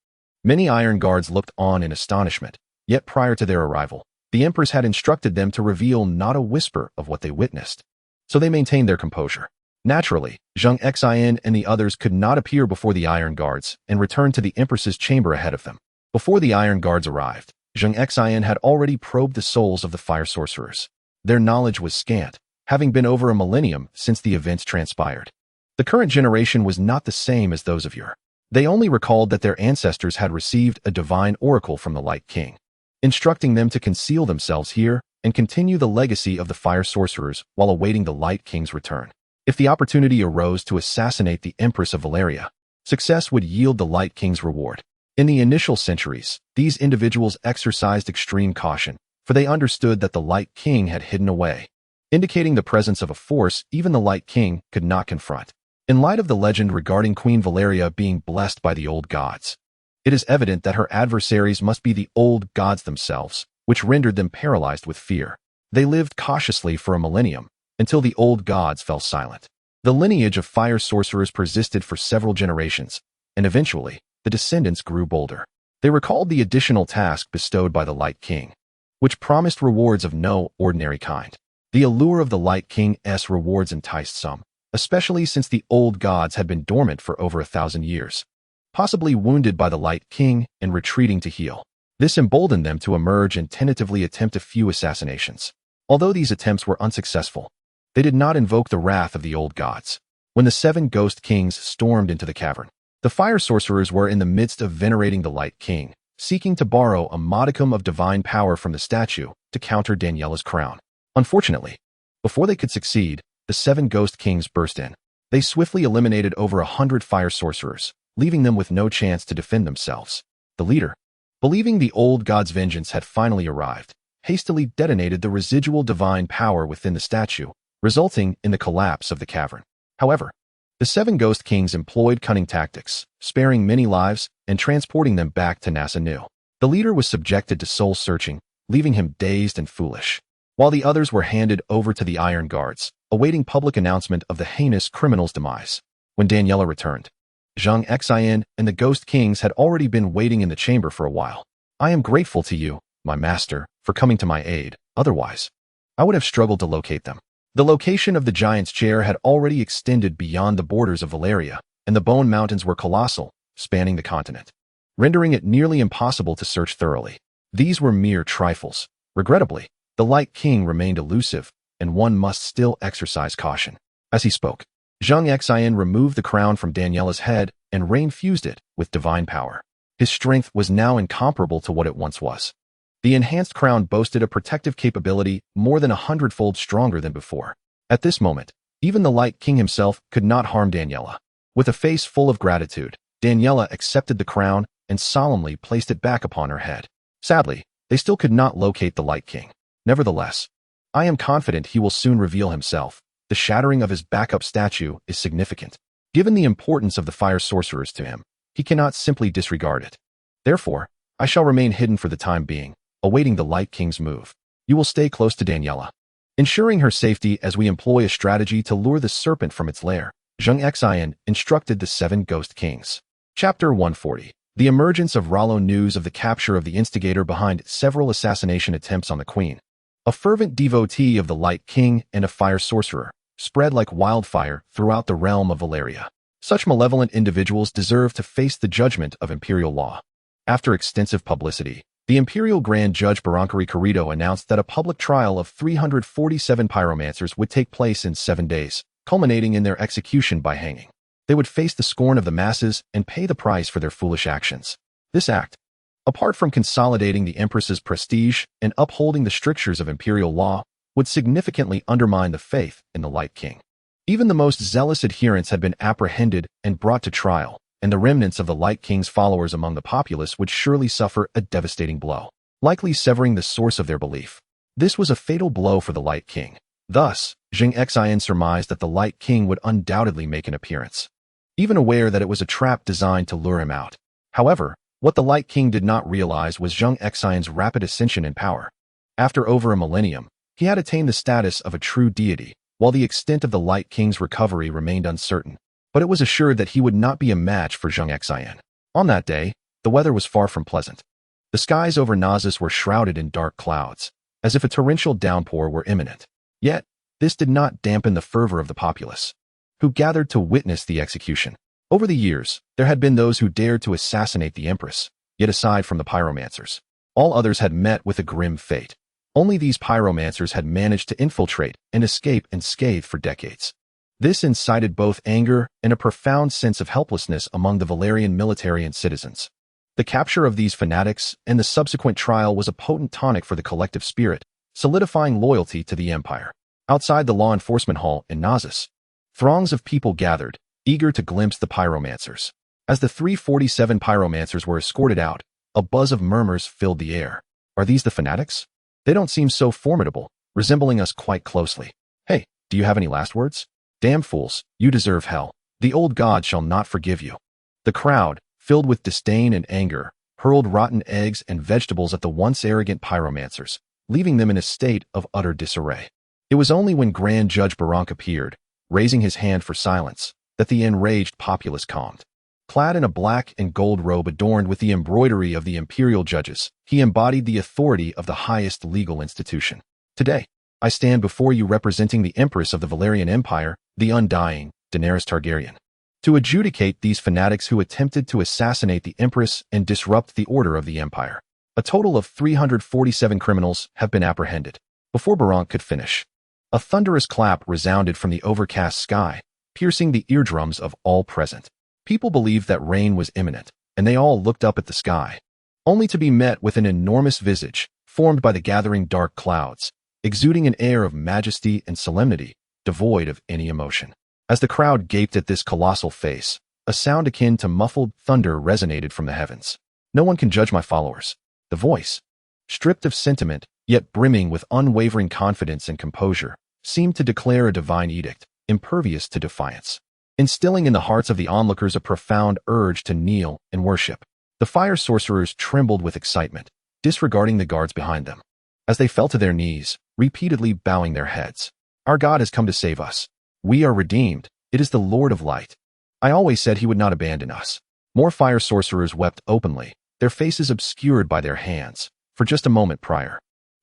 Many iron guards looked on in astonishment, yet prior to their arrival, the Empress had instructed them to reveal not a whisper of what they witnessed. So they maintained their composure. Naturally, Zheng Xin and the others could not appear before the iron guards and returned to the Empress's chamber ahead of them. Before the iron guards arrived, Zheng Xin had already probed the souls of the fire sorcerers. Their knowledge was scant, having been over a millennium since the events transpired. The current generation was not the same as those of yore. They only recalled that their ancestors had received a divine oracle from the Light King, instructing them to conceal themselves here and continue the legacy of the fire sorcerers while awaiting the Light King's return. If the opportunity arose to assassinate the Empress of Valeria, success would yield the Light King's reward. In the initial centuries, these individuals exercised extreme caution, for they understood that the Light King had hidden away, indicating the presence of a force even the Light King could not confront. In light of the legend regarding Queen Valeria being blessed by the old gods, it is evident that her adversaries must be the old gods themselves, which rendered them paralyzed with fear. They lived cautiously for a millennium, until the old gods fell silent. The lineage of fire sorcerers persisted for several generations, and eventually, the descendants grew bolder. They recalled the additional task bestowed by the Light King, which promised rewards of no ordinary kind. The allure of the Light King's rewards enticed some, especially since the old gods had been dormant for over 1,000 years, possibly wounded by the Light King and retreating to heal. This emboldened them to emerge and tentatively attempt a few assassinations. Although these attempts were unsuccessful, they did not invoke the wrath of the old gods. When the 7 ghost kings stormed into the cavern, the fire sorcerers were in the midst of venerating the Light King, seeking to borrow a modicum of divine power from the statue to counter Daniela's crown. Unfortunately, before they could succeed, the 7 ghost kings burst in. They swiftly eliminated over 100 fire sorcerers, leaving them with no chance to defend themselves. The leader, believing the old god's vengeance had finally arrived, hastily detonated the residual divine power within the statue, resulting in the collapse of the cavern. However, the 7 ghost kings employed cunning tactics, sparing many lives and transporting them back to Nasa Nu. The leader was subjected to soul searching, leaving him dazed and foolish, while the others were handed over to the iron guards, awaiting public announcement of the heinous criminal's demise. When Daniela returned, Zheng Xin and the ghost kings had already been waiting in the chamber for a while. "I am grateful to you, my master, for coming to my aid. Otherwise, I would have struggled to locate them." The location of the giant's chair had already extended beyond the borders of Valeria, and the Bone Mountains were colossal, spanning the continent, rendering it nearly impossible to search thoroughly. These were mere trifles. Regrettably, the Light King remained elusive, and one must still exercise caution. As he spoke, Zheng Xin removed the crown from Daniela's head and rain-fused it with divine power. His strength was now incomparable to what it once was. The enhanced crown boasted a protective capability more than 100-fold stronger than before. At this moment, even the Light King himself could not harm Daniela. With a face full of gratitude, Daniela accepted the crown and solemnly placed it back upon her head. Sadly, they still could not locate the Light King. Nevertheless, I am confident he will soon reveal himself. The shattering of his backup statue is significant. Given the importance of the fire sorcerers to him, he cannot simply disregard it. Therefore, I shall remain hidden for the time being, awaiting the Light King's move. You will stay close to Daniela, ensuring her safety as we employ a strategy to lure the serpent from its lair. Zheng Xin instructed the 7 ghost kings. Chapter 140. The emergence of Rallo. News of the capture of the instigator behind several assassination attempts on the queen, a fervent devotee of the Light King and a fire sorcerer, spread like wildfire throughout the realm of Valeria. Such malevolent individuals deserve to face the judgment of imperial law. After extensive publicity, the Imperial Grand Judge Barankari Corrido announced that a public trial of 347 pyromancers would take place in 7 days, culminating in their execution by hanging. They would face the scorn of the masses and pay the price for their foolish actions. This act, apart from consolidating the Empress's prestige and upholding the strictures of imperial law, would significantly undermine the faith in the Light King. Even the most zealous adherents had been apprehended and brought to trial, and the remnants of the Light King's followers among the populace would surely suffer a devastating blow, likely severing the source of their belief. This was a fatal blow for the Light King. Thus, Zheng Xin surmised that the Light King would undoubtedly make an appearance, even aware that it was a trap designed to lure him out. However, What the Light King did not realize was Zheng Xin's rapid ascension in power. After over a millennium, he had attained the status of a true deity, while the extent of the Light King's recovery remained uncertain. But it was assured that he would not be a match for Zheng Xin. On that day, the weather was far from pleasant. The skies over Naxos were shrouded in dark clouds, as if a torrential downpour were imminent. Yet, this did not dampen the fervor of the populace, who gathered to witness the execution. Over the years, there had been those who dared to assassinate the empress, yet aside from the pyromancers, all others had met with a grim fate. Only these pyromancers had managed to infiltrate and escape unscathed for decades. This incited both anger and a profound sense of helplessness among the Valyrian military and citizens. The capture of these fanatics and the subsequent trial was a potent tonic for the collective spirit, solidifying loyalty to the empire. Outside the law enforcement hall in Naxos, throngs of people gathered, eager to glimpse the pyromancers. As the 347 pyromancers were escorted out, a buzz of murmurs filled the air. Are these the fanatics? They don't seem so formidable, resembling us quite closely. Hey, do you have any last words? Damn fools, you deserve hell. The old god shall not forgive you. The crowd, filled with disdain and anger, hurled rotten eggs and vegetables at the once arrogant pyromancers, leaving them in a state of utter disarray. It was only when Grand Judge Barank appeared, raising his hand for silence, that the enraged populace calmed. Clad in a black and gold robe adorned with the embroidery of the imperial judges, he embodied the authority of the highest legal institution. Today, I stand before you representing the Empress of the Valyrian Empire, the undying Daenerys Targaryen, to adjudicate these fanatics who attempted to assassinate the Empress and disrupt the order of the Empire. A total of 347 criminals have been apprehended. Before Barank could finish, a thunderous clap resounded from the overcast sky, piercing the eardrums of all present. People believed that rain was imminent, and they all looked up at the sky, only to be met with an enormous visage, formed by the gathering dark clouds, exuding an air of majesty and solemnity, devoid of any emotion. As the crowd gaped at this colossal face, a sound akin to muffled thunder resonated from the heavens. No one can judge my followers. The voice, stripped of sentiment, yet brimming with unwavering confidence and composure, seemed to declare a divine edict, impervious to defiance, instilling in the hearts of the onlookers a profound urge to kneel and worship. The fire sorcerers trembled with excitement, disregarding the guards behind them, as they fell to their knees, repeatedly bowing their heads. Our God has come to save us. We are redeemed. It is the Lord of Light. I always said he would not abandon us. More fire sorcerers wept openly, their faces obscured by their hands. For just a moment prior,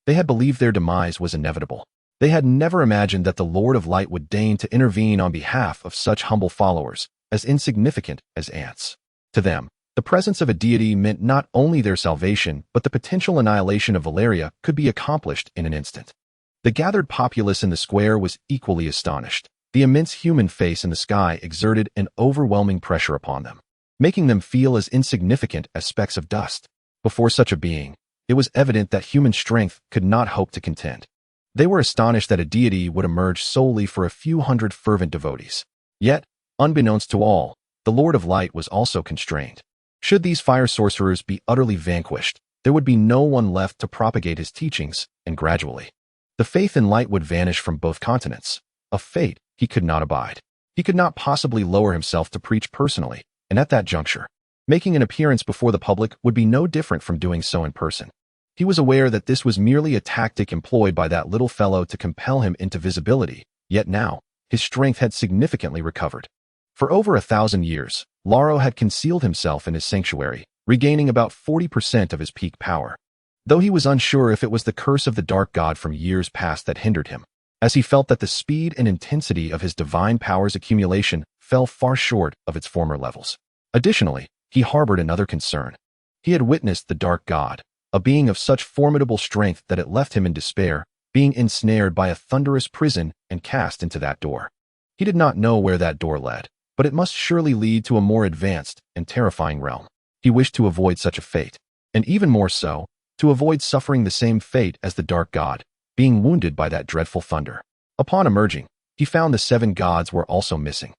they had believed their demise was inevitable. They had never imagined that the Lord of Light would deign to intervene on behalf of such humble followers, as insignificant as ants. To them, the presence of a deity meant not only their salvation, but the potential annihilation of Valyria could be accomplished in an instant. The gathered populace in the square was equally astonished. The immense human face in the sky exerted an overwhelming pressure upon them, making them feel as insignificant as specks of dust. Before such a being, it was evident that human strength could not hope to contend. They were astonished that a deity would emerge solely for a few hundred fervent devotees. Yet, unbeknownst to all, the Lord of Light was also constrained. Should these fire sorcerers be utterly vanquished, there would be no one left to propagate his teachings, and gradually, the faith in light would vanish from both continents, a fate he could not abide. He could not possibly lower himself to preach personally, and at that juncture, making an appearance before the public would be no different from doing so in person. He was aware that this was merely a tactic employed by that little fellow to compel him into visibility, yet now, his strength had significantly recovered. For over 1,000 years, Laro had concealed himself in his sanctuary, regaining about 40% of his peak power. Though he was unsure if it was the curse of the Dark God from years past that hindered him, as he felt that the speed and intensity of his divine power's accumulation fell far short of its former levels. Additionally, he harbored another concern. He had witnessed the Dark God, a being of such formidable strength that it left him in despair, being ensnared by a thunderous prison and cast into that door. He did not know where that door led, but it must surely lead to a more advanced and terrifying realm. He wished to avoid such a fate, and even more so, to avoid suffering the same fate as the Dark God, being wounded by that dreadful thunder. Upon emerging, he found the 7 gods were also missing.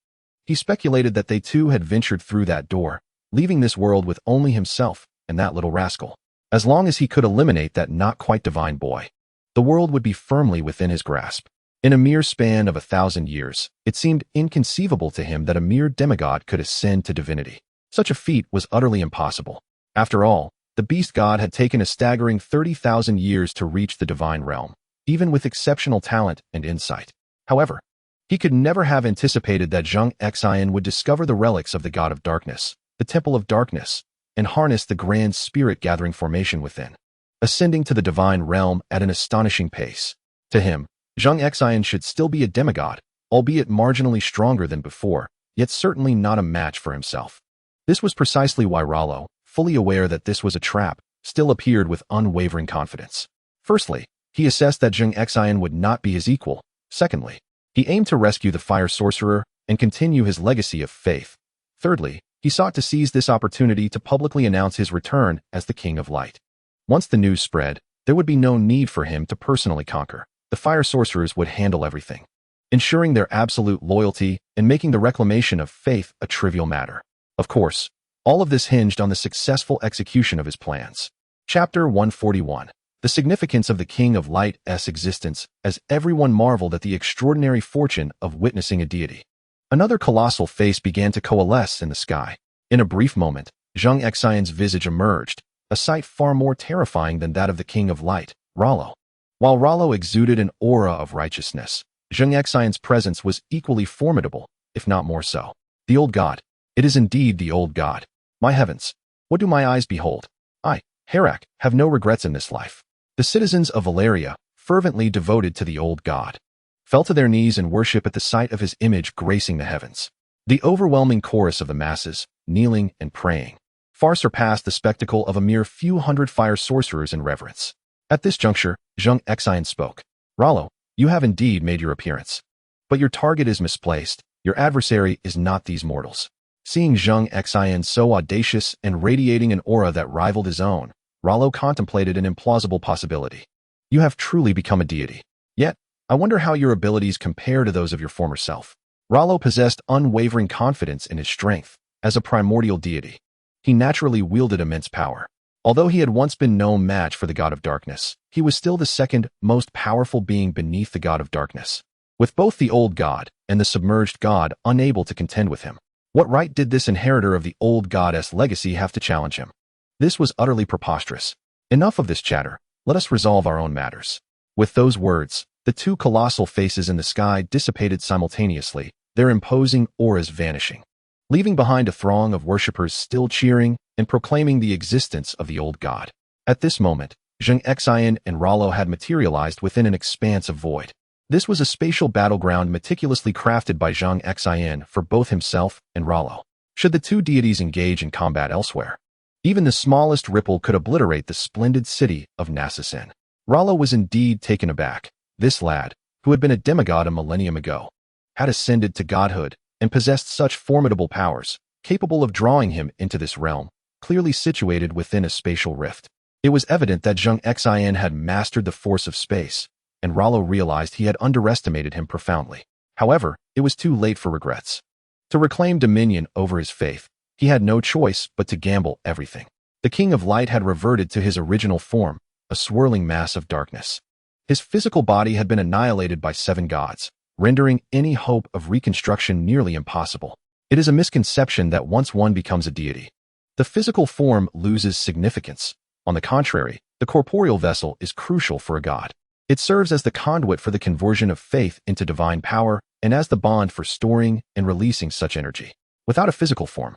He speculated that they too had ventured through that door, leaving this world with only himself and that little rascal. As long as he could eliminate that not quite divine boy, the world would be firmly within his grasp. In a mere span of 1,000 years, it seemed inconceivable to him that a mere demigod could ascend to divinity. Such a feat was utterly impossible. After all, the beast god had taken a staggering 30,000 years to reach the divine realm, even with exceptional talent and insight. However, he could never have anticipated that Zheng Xin would discover the relics of the god of darkness, the temple of darkness, and harness the grand spirit-gathering formation within, ascending to the divine realm at an astonishing pace. To him, Zheng Xin should still be a demigod, albeit marginally stronger than before, yet certainly not a match for himself. This was precisely why Rollo, fully aware that this was a trap, still appeared with unwavering confidence. Firstly, he assessed that Zheng Xin would not be his equal. Secondly, he aimed to rescue the fire sorcerer and continue his legacy of faith. Thirdly, he sought to seize this opportunity to publicly announce his return as the King of Light. Once the news spread, there would be no need for him to personally conquer. The fire sorcerers would handle everything, ensuring their absolute loyalty and making the reclamation of faith a trivial matter. Of course, all of this hinged on the successful execution of his plans. Chapter 141. The significance of the King of Light's existence, as everyone marveled at the extraordinary fortune of witnessing a deity. Another colossal face began to coalesce in the sky. In a brief moment, Zheng Xin's visage emerged, a sight far more terrifying than that of the King of Light, Rollo. While Rollo exuded an aura of righteousness, Zheng Xin's presence was equally formidable, if not more so. The old god. It is indeed the old god. My heavens, what do my eyes behold? I, Harak, have no regrets in this life. The citizens of Valeria, fervently devoted to the old god, fell to their knees in worship at the sight of his image gracing the heavens. The overwhelming chorus of the masses, kneeling and praying, far surpassed the spectacle of a mere few hundred fire sorcerers in reverence. At this juncture, Zheng Xin spoke. Rollo, you have indeed made your appearance. But your target is misplaced. Your adversary is not these mortals. Seeing Zheng Xin so audacious and radiating an aura that rivaled his own, Rollo contemplated an implausible possibility. You have truly become a deity. Yet, I wonder how your abilities compare to those of your former self. Rollo possessed unwavering confidence in his strength. As a primordial deity, he naturally wielded immense power. Although he had once been no match for the god of darkness, he was still the second most powerful being beneath the god of darkness, with both the old god and the submerged god unable to contend with him. What right did this inheritor of the old god's legacy have to challenge him? This was utterly preposterous. Enough of this chatter. Let us resolve our own matters. With those words, the two colossal faces in the sky dissipated simultaneously, their imposing auras vanishing, leaving behind a throng of worshippers still cheering and proclaiming the existence of the old god. At this moment, Zheng Xin and Rollo had materialized within an expanse of void. This was a spatial battleground meticulously crafted by Zheng Xin for both himself and Rollo. Should the two deities engage in combat elsewhere, even the smallest ripple could obliterate the splendid city of Nassasin. Rollo was indeed taken aback. This lad, who had been a demigod a millennium ago, had ascended to godhood and possessed such formidable powers, capable of drawing him into this realm, clearly situated within a spatial rift. It was evident that Zheng Xin had mastered the force of space, and Rollo realized he had underestimated him profoundly. However, it was too late for regrets. To reclaim dominion over his faith, he had no choice but to gamble everything. The King of Light had reverted to his original form, a swirling mass of darkness. His physical body had been annihilated by 7 gods, rendering any hope of reconstruction nearly impossible. It is a misconception that once one becomes a deity, the physical form loses significance. On the contrary, the corporeal vessel is crucial for a god. It serves as the conduit for the conversion of faith into divine power and as the bond for storing and releasing such energy. Without a physical form,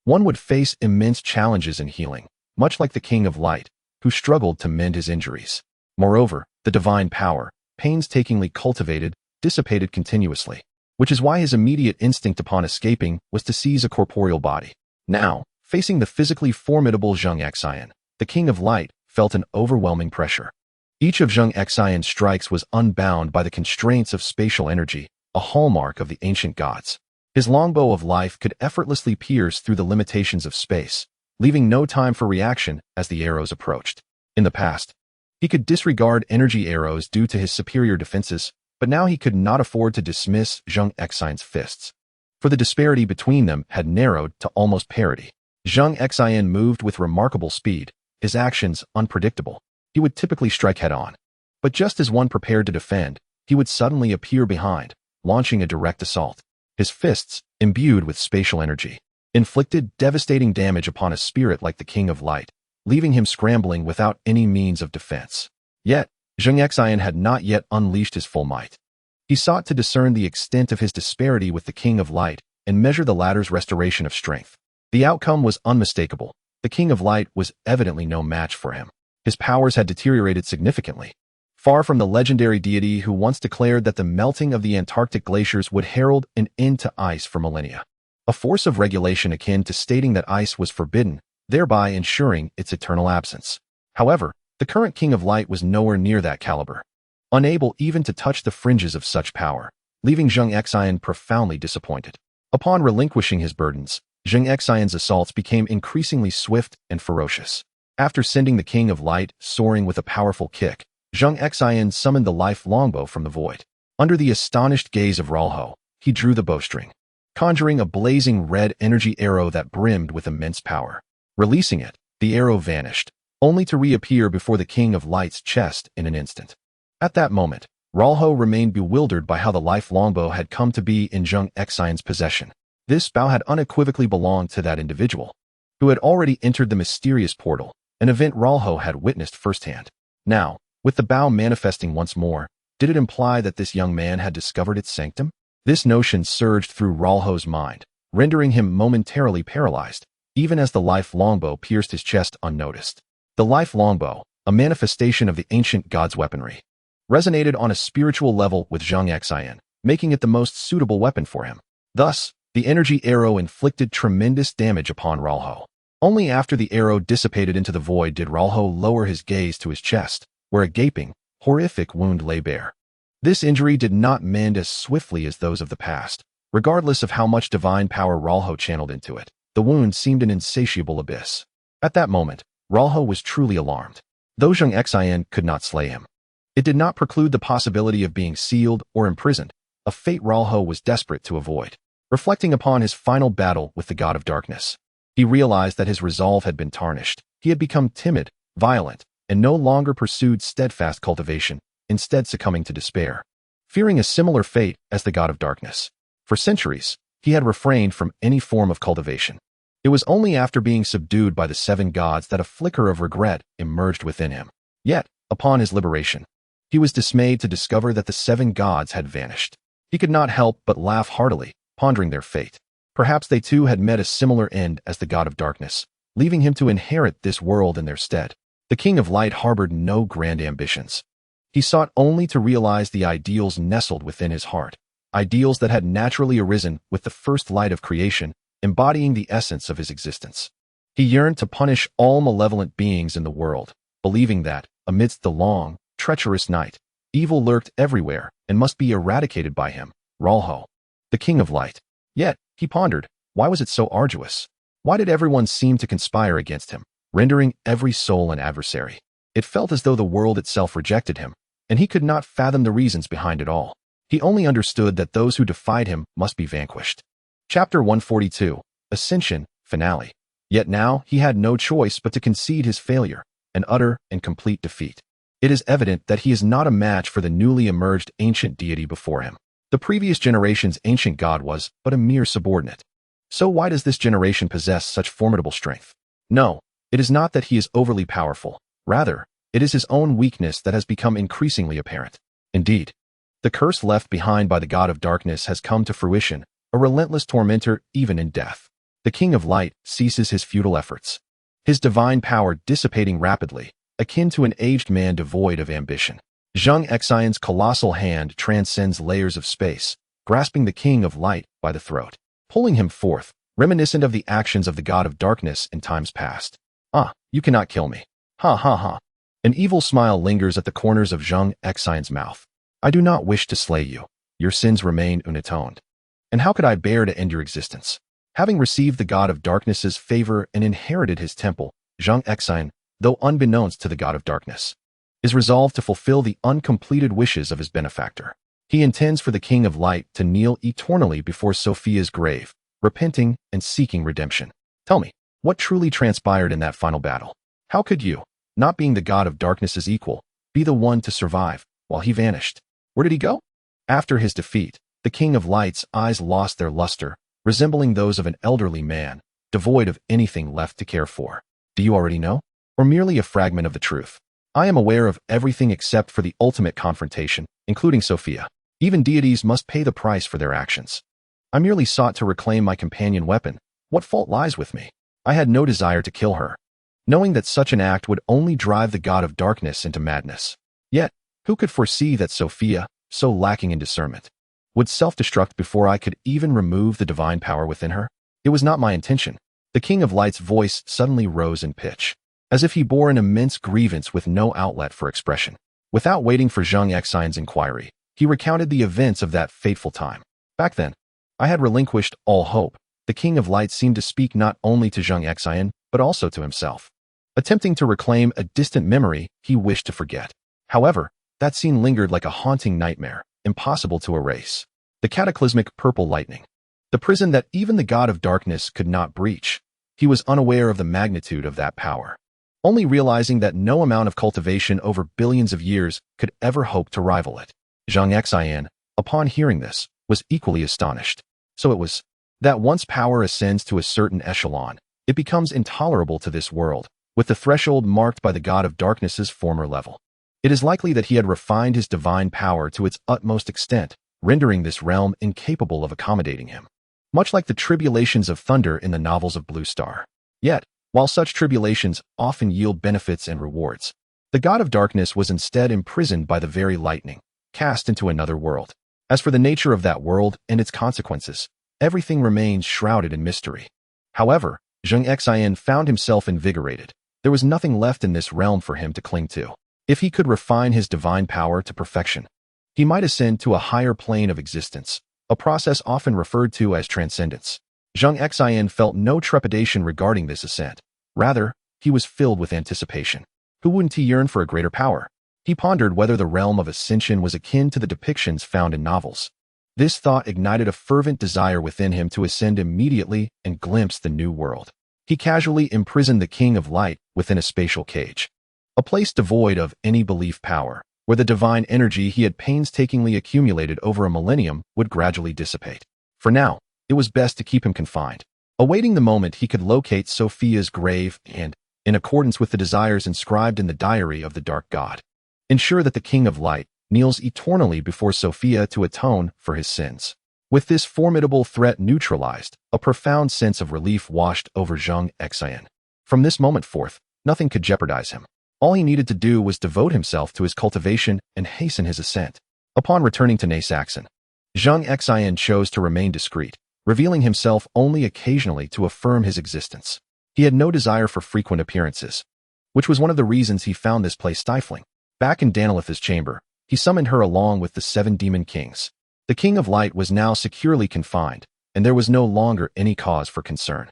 one would face immense challenges in healing, much like the King of Light, who struggled to mend his injuries. Moreover, the divine power, painstakingly cultivated, dissipated continuously, which is why his immediate instinct upon escaping was to seize a corporeal body. Now, facing the physically formidable Zheng Xin, the King of Light felt an overwhelming pressure. Each of Zheng Xin's strikes was unbound by the constraints of spatial energy, a hallmark of the ancient gods. His longbow of life could effortlessly pierce through the limitations of space, leaving no time for reaction as the arrows approached. In the past, he could disregard energy arrows due to his superior defenses, but now he could not afford to dismiss Zheng Xin's fists, for the disparity between them had narrowed to almost parity. Zheng Xin moved with remarkable speed, his actions unpredictable. He would typically strike head-on, but just as one prepared to defend, he would suddenly appear behind, launching a direct assault. His fists, imbued with spatial energy, inflicted devastating damage upon a spirit like the King of Light, leaving him scrambling without any means of defense. Yet, Zheng Xin had not yet unleashed his full might. He sought to discern the extent of his disparity with the King of Light and measure the latter's restoration of strength. The outcome was unmistakable. The King of Light was evidently no match for him. His powers had deteriorated significantly. Far from the legendary deity who once declared that the melting of the Antarctic glaciers would herald an end to ice for millennia. A force of regulation akin to stating that ice was forbidden, thereby ensuring its eternal absence. However, the current King of Light was nowhere near that caliber, unable even to touch the fringes of such power, leaving Zheng Xin profoundly disappointed. Upon relinquishing his burdens, Zheng Xin's assaults became increasingly swift and ferocious. After sending the King of Light soaring with a powerful kick, Zheng Xin summoned the life longbow from the void. Under the astonished gaze of Ralho, he drew the bowstring, conjuring a blazing red energy arrow that brimmed with immense power. Releasing it, the arrow vanished, only to reappear before the King of Light's chest in an instant. At that moment, Ralho remained bewildered by how the life longbow had come to be in Zheng Xin's possession. This bow had unequivocally belonged to that individual, who had already entered the mysterious portal, an event Ralho had witnessed firsthand. Now, with the bow manifesting once more, did it imply that this young man had discovered its sanctum? This notion surged through Ralho's mind, rendering him momentarily paralyzed, even as the life longbow pierced his chest unnoticed. The life longbow, a manifestation of the ancient god's weaponry, resonated on a spiritual level with Zheng Xin, making it the most suitable weapon for him. Thus, the energy arrow inflicted tremendous damage upon Ralho. Only after the arrow dissipated into the void did Ralho lower his gaze to his chest, where a gaping, horrific wound lay bare. This injury did not mend as swiftly as those of the past. Regardless of how much divine power Ralho channeled into it, the wound seemed an insatiable abyss. At that moment, Ralho was truly alarmed. Though Zheng Xin could not slay him, it did not preclude the possibility of being sealed or imprisoned, a fate Ralho was desperate to avoid. Reflecting upon his final battle with the God of Darkness, he realized that his resolve had been tarnished. He had become timid, violent, and no longer pursued steadfast cultivation, instead succumbing to despair. Fearing a similar fate as the God of Darkness, for centuries, he had refrained from any form of cultivation. It was only after being subdued by the seven gods that a flicker of regret emerged within him. Yet, upon his liberation, he was dismayed to discover that the seven gods had vanished. He could not help but laugh heartily, pondering their fate. Perhaps they too had met a similar end as the God of Darkness, leaving him to inherit this world in their stead. The King of Light harbored no grand ambitions. He sought only to realize the ideals nestled within his heart, ideals that had naturally arisen with the first light of creation, embodying the essence of his existence. He yearned to punish all malevolent beings in the world, believing that, amidst the long, treacherous night, evil lurked everywhere and must be eradicated by him, Ralho, the King of Light. Yet, he pondered, why was it so arduous? Why did everyone seem to conspire against him, rendering every soul an adversary? It felt as though the world itself rejected him, and he could not fathom the reasons behind it all. He only understood that those who defied him must be vanquished. Chapter 142, Ascension, Finale. Yet now he had no choice but to concede his failure, an utter and complete defeat. It is evident that he is not a match for the newly emerged ancient deity before him. The previous generation's ancient god was but a mere subordinate. So why does this generation possess such formidable strength? No, it is not that he is overly powerful. Rather, it is his own weakness that has become increasingly apparent. Indeed, the curse left behind by the God of Darkness has come to fruition, a relentless tormentor even in death. The King of Light ceases his futile efforts, his divine power dissipating rapidly, akin to an aged man devoid of ambition. Zheng Xin's colossal hand transcends layers of space, grasping the King of Light by the throat, pulling him forth, reminiscent of the actions of the God of Darkness in times past. Ah, you cannot kill me. Ha ha ha. An evil smile lingers at the corners of Zheng Xin's mouth. I do not wish to slay you. Your sins remain unatoned. And how could I bear to end your existence? Having received the God of Darkness's favor and inherited his temple, Zheng Xin, though unbeknownst to the God of Darkness, is resolved to fulfill the uncompleted wishes of his benefactor. He intends for the King of Light to kneel eternally before Sophia's grave, repenting and seeking redemption. Tell me, what truly transpired in that final battle? How could you, not being the God of Darkness's equal, be the one to survive, while he vanished? Where did he go? After his defeat, the King of Light's eyes lost their luster, resembling those of an elderly man, devoid of anything left to care for. Do you already know? Or merely a fragment of the truth? I am aware of everything except for the ultimate confrontation, including Sophia. Even deities must pay the price for their actions. I merely sought to reclaim my companion weapon. What fault lies with me? I had no desire to kill her, knowing that such an act would only drive the god of darkness into madness. Yet, who could foresee that Sophia, so lacking in discernment, would self-destruct before I could even remove the divine power within her? It was not my intention. The King of Light's voice suddenly rose in pitch, as if he bore an immense grievance with no outlet for expression. Without waiting for Zheng Xin's inquiry, he recounted the events of that fateful time. Back then, I had relinquished all hope. The King of Light seemed to speak not only to Zheng Xin, but also to himself, attempting to reclaim a distant memory he wished to forget. However, that scene lingered like a haunting nightmare, impossible to erase. The cataclysmic purple lightning, the prison that even the god of darkness could not breach. He was unaware of the magnitude of that power, only realizing that no amount of cultivation over billions of years could ever hope to rival it. Zheng Xin, upon hearing this, was equally astonished. So it was that once power ascends to a certain echelon, it becomes intolerable to this world, with the threshold marked by the god of darkness's former level. It is likely that he had refined his divine power to its utmost extent, rendering this realm incapable of accommodating him, much like the tribulations of thunder in the novels of Blue Star. Yet, while such tribulations often yield benefits and rewards, the god of darkness was instead imprisoned by the very lightning, cast into another world. As for the nature of that world and its consequences, everything remains shrouded in mystery. However, Zheng Xin found himself invigorated. There was nothing left in this realm for him to cling to. If he could refine his divine power to perfection, he might ascend to a higher plane of existence, a process often referred to as transcendence. Zheng Xin felt no trepidation regarding this ascent. Rather, he was filled with anticipation. Who wouldn't he yearn for a greater power? He pondered whether the realm of ascension was akin to the depictions found in novels. This thought ignited a fervent desire within him to ascend immediately and glimpse the new world. He casually imprisoned the King of Light within a spatial cage, a place devoid of any belief power, where the divine energy he had painstakingly accumulated over a millennium would gradually dissipate. For now, it was best to keep him confined, awaiting the moment he could locate Sophia's grave and, in accordance with the desires inscribed in the diary of the Dark God, ensure that the King of Light kneels eternally before Sophia to atone for his sins. With this formidable threat neutralized, a profound sense of relief washed over Zheng Xin. From this moment forth, nothing could jeopardize him. All he needed to do was devote himself to his cultivation and hasten his ascent. Upon returning to Saxon, Zheng Xin chose to remain discreet, revealing himself only occasionally to affirm his existence. He had no desire for frequent appearances, which was one of the reasons he found this place stifling. Back in Danilith's chamber, he summoned her along with the 7 demon kings. The King of Light was now securely confined, and there was no longer any cause for concern.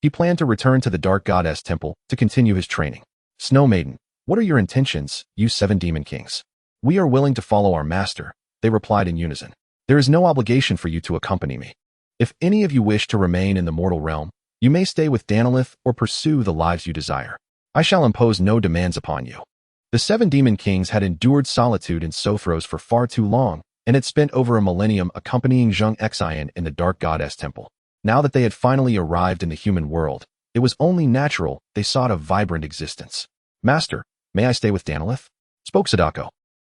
He planned to return to the Dark Goddess Temple to continue his training. Snow Maiden, what are your intentions, you 7 demon kings? We are willing to follow our master, they replied in unison. There is no obligation for you to accompany me. If any of you wish to remain in the mortal realm, you may stay with Danilith or pursue the lives you desire. I shall impose no demands upon you. The 7 demon kings had endured solitude in Sothros for far too long, and had spent over a millennium accompanying Zheng Xin in the Dark Goddess Temple. Now that they had finally arrived in the human world, it was only natural they sought a vibrant existence. Master, may I stay with Danilith? Spoke Sadako,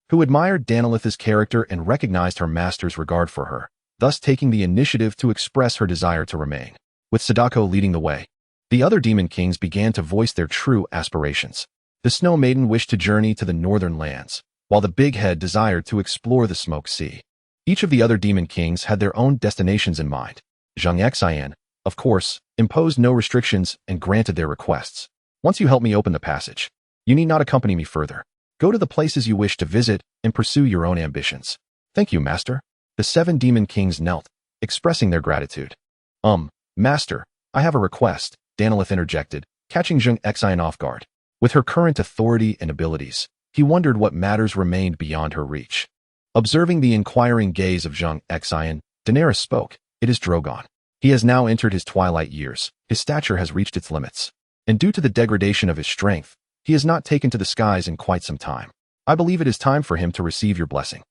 who admired Danilith's character and recognized her master's regard for her, thus taking the initiative to express her desire to remain. With Sadako leading the way, the other demon kings began to voice their true aspirations. The Snow Maiden wished to journey to the northern lands, while the Big Head desired to explore the Smoke Sea. Each of the other demon kings had their own destinations in mind. Zheng Xin, of course, imposed no restrictions and granted their requests. Once you help me open the passage, you need not accompany me further. Go to the places you wish to visit and pursue your own ambitions. Thank you, Master. The 7 demon kings knelt, expressing their gratitude. Master, I have a request, Danilith interjected, catching Zheng Xin off guard. With her current authority and abilities, he wondered what matters remained beyond her reach. Observing the inquiring gaze of Zheng Xin, Daenerys spoke. It is Drogon. He has now entered his twilight years. His stature has reached its limits, and due to the degradation of his strength, he has not taken to the skies in quite some time. I believe it is time for him to receive your blessing.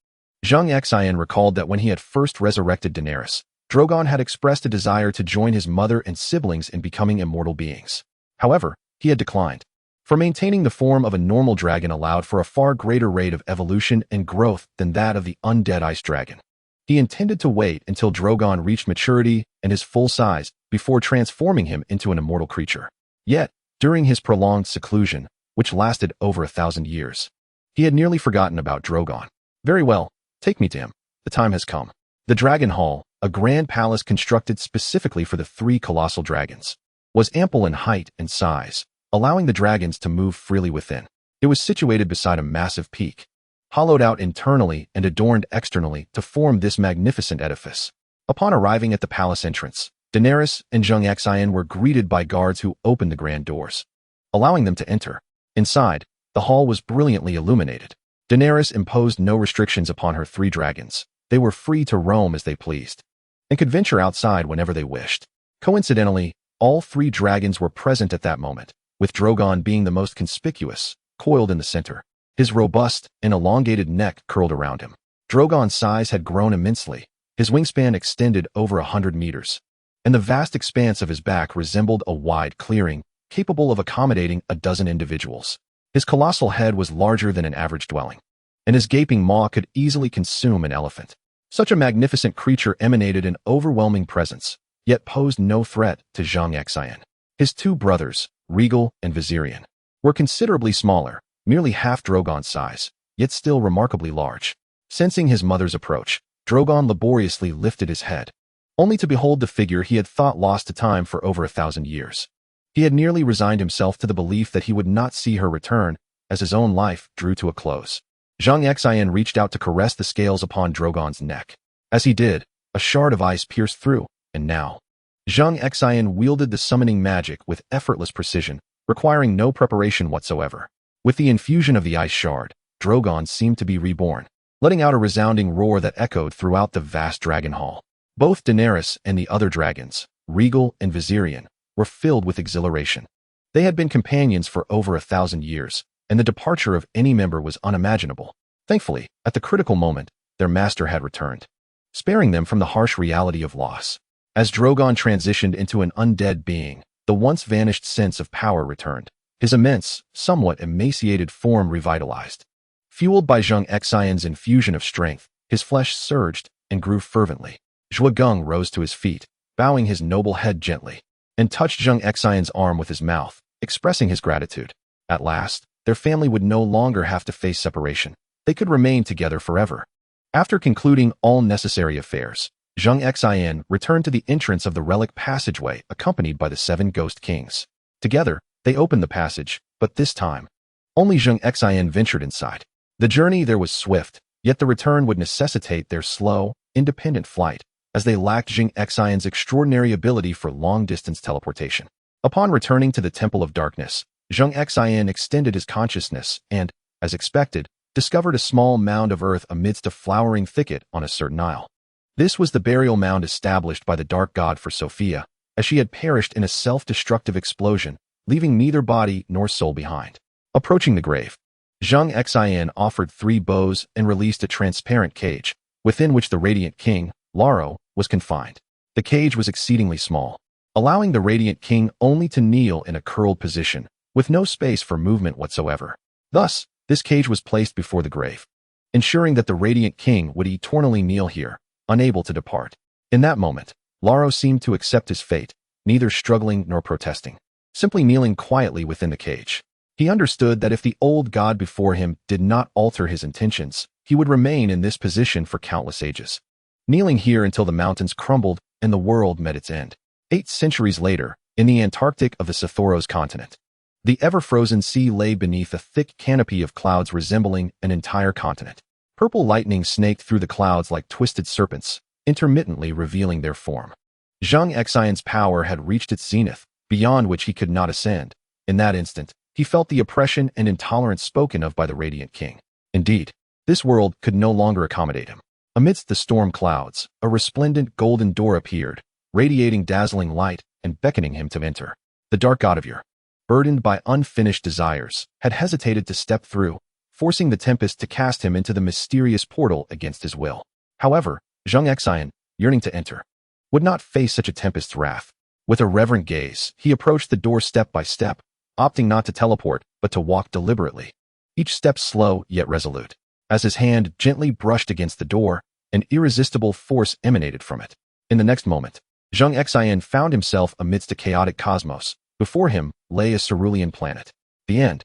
Zheng Xin recalled that when he had first resurrected Daenerys, Drogon had expressed a desire to join his mother and siblings in becoming immortal beings. However, he had declined. For maintaining the form of a normal dragon allowed for a far greater rate of evolution and growth than that of the undead ice dragon. He intended to wait until Drogon reached maturity and his full size before transforming him into an immortal creature. Yet, during his prolonged seclusion, which lasted over 1,000 years, he had nearly forgotten about Drogon. Very well, take me to him. The time has come. The Dragon Hall, a grand palace constructed specifically for the 3 colossal dragons, was ample in height and size, allowing the dragons to move freely within. It was situated beside a massive peak, hollowed out internally and adorned externally to form this magnificent edifice. Upon arriving at the palace entrance, Daenerys and Zheng Xin were greeted by guards who opened the grand doors, allowing them to enter. Inside, the hall was brilliantly illuminated. Daenerys imposed no restrictions upon her 3 dragons. They were free to roam as they pleased, and could venture outside whenever they wished. Coincidentally, all 3 dragons were present at that moment, with Drogon being the most conspicuous, coiled in the center. His robust and elongated neck curled around him. Drogon's size had grown immensely. His wingspan extended over 100 meters, and the vast expanse of his back resembled a wide clearing, capable of accommodating a dozen individuals. His colossal head was larger than an average dwelling, and his gaping maw could easily consume an elephant. Such a magnificent creature emanated an overwhelming presence, yet posed no threat to Zheng Xin. His 2 brothers, Rhaegal and Viserion, were considerably smaller, merely half Drogon's size, yet still remarkably large. Sensing his mother's approach, Drogon laboriously lifted his head, only to behold the figure he had thought lost to time for over 1,000 years. He had nearly resigned himself to the belief that he would not see her return as his own life drew to a close. Zheng Xin reached out to caress the scales upon Drogon's neck. As he did, a shard of ice pierced through, and now Zheng Xin wielded the summoning magic with effortless precision, requiring no preparation whatsoever. With the infusion of the ice shard, Drogon seemed to be reborn, letting out a resounding roar that echoed throughout the vast dragon hall. Both Daenerys and the other dragons, Rhaegal and Viserion, were filled with exhilaration. They had been companions for over 1,000 years, and the departure of any member was unimaginable. Thankfully, at the critical moment, their master had returned, sparing them from the harsh reality of loss. As Drogon transitioned into an undead being, the once vanished sense of power returned. His immense, somewhat emaciated form revitalized. Fueled by Zheng Xion's infusion of strength, his flesh surged and grew fervently. Zhuogung rose to his feet, bowing his noble head gently, and touched Zheng Xion's arm with his mouth, expressing his gratitude. At last, their family would no longer have to face separation. They could remain together forever. After concluding all necessary affairs, Zheng Xian returned to the entrance of the relic passageway accompanied by the 7 ghost kings. Together, they opened the passage, but this time, only Zheng Xian ventured inside. The journey there was swift, yet the return would necessitate their slow, independent flight, as they lacked Zheng Xian's extraordinary ability for long-distance teleportation. Upon returning to the Temple of Darkness, Zheng Xian extended his consciousness and, as expected, discovered a small mound of earth amidst a flowering thicket on a certain isle. This was the burial mound established by the Dark God for Sophia, as she had perished in a self-destructive explosion, leaving neither body nor soul behind. Approaching the grave, Zheng Xian offered 3 bows and released a transparent cage, within which the Radiant King, Laro, was confined. The cage was exceedingly small, allowing the Radiant King only to kneel in a curled position, with no space for movement whatsoever. Thus, this cage was placed before the grave, ensuring that the Radiant King would eternally kneel here, unable to depart. In that moment, Laro seemed to accept his fate, neither struggling nor protesting, simply kneeling quietly within the cage. He understood that if the old god before him did not alter his intentions, he would remain in this position for countless ages, kneeling here until the mountains crumbled and the world met its end. 8 centuries later, in the Antarctic of the Sothoros continent, the ever-frozen sea lay beneath a thick canopy of clouds resembling an entire continent. Purple lightning snaked through the clouds like twisted serpents, intermittently revealing their form. Zheng Xion's power had reached its zenith, beyond which he could not ascend. In that instant, he felt the oppression and intolerance spoken of by the Radiant King. Indeed, this world could no longer accommodate him. Amidst the storm clouds, a resplendent golden door appeared, radiating dazzling light and beckoning him to enter. The Dark God of Ur, burdened by unfinished desires, had hesitated to step through, forcing the Tempest to cast him into the mysterious portal against his will. However, Zheng Xian, yearning to enter, would not face such a tempest's wrath. With a reverent gaze, he approached the door step by step, opting not to teleport, but to walk deliberately. Each step slow yet resolute. As his hand gently brushed against the door, an irresistible force emanated from it. In the next moment, Zheng Xin found himself amidst a chaotic cosmos. Before him lay a cerulean planet. The end.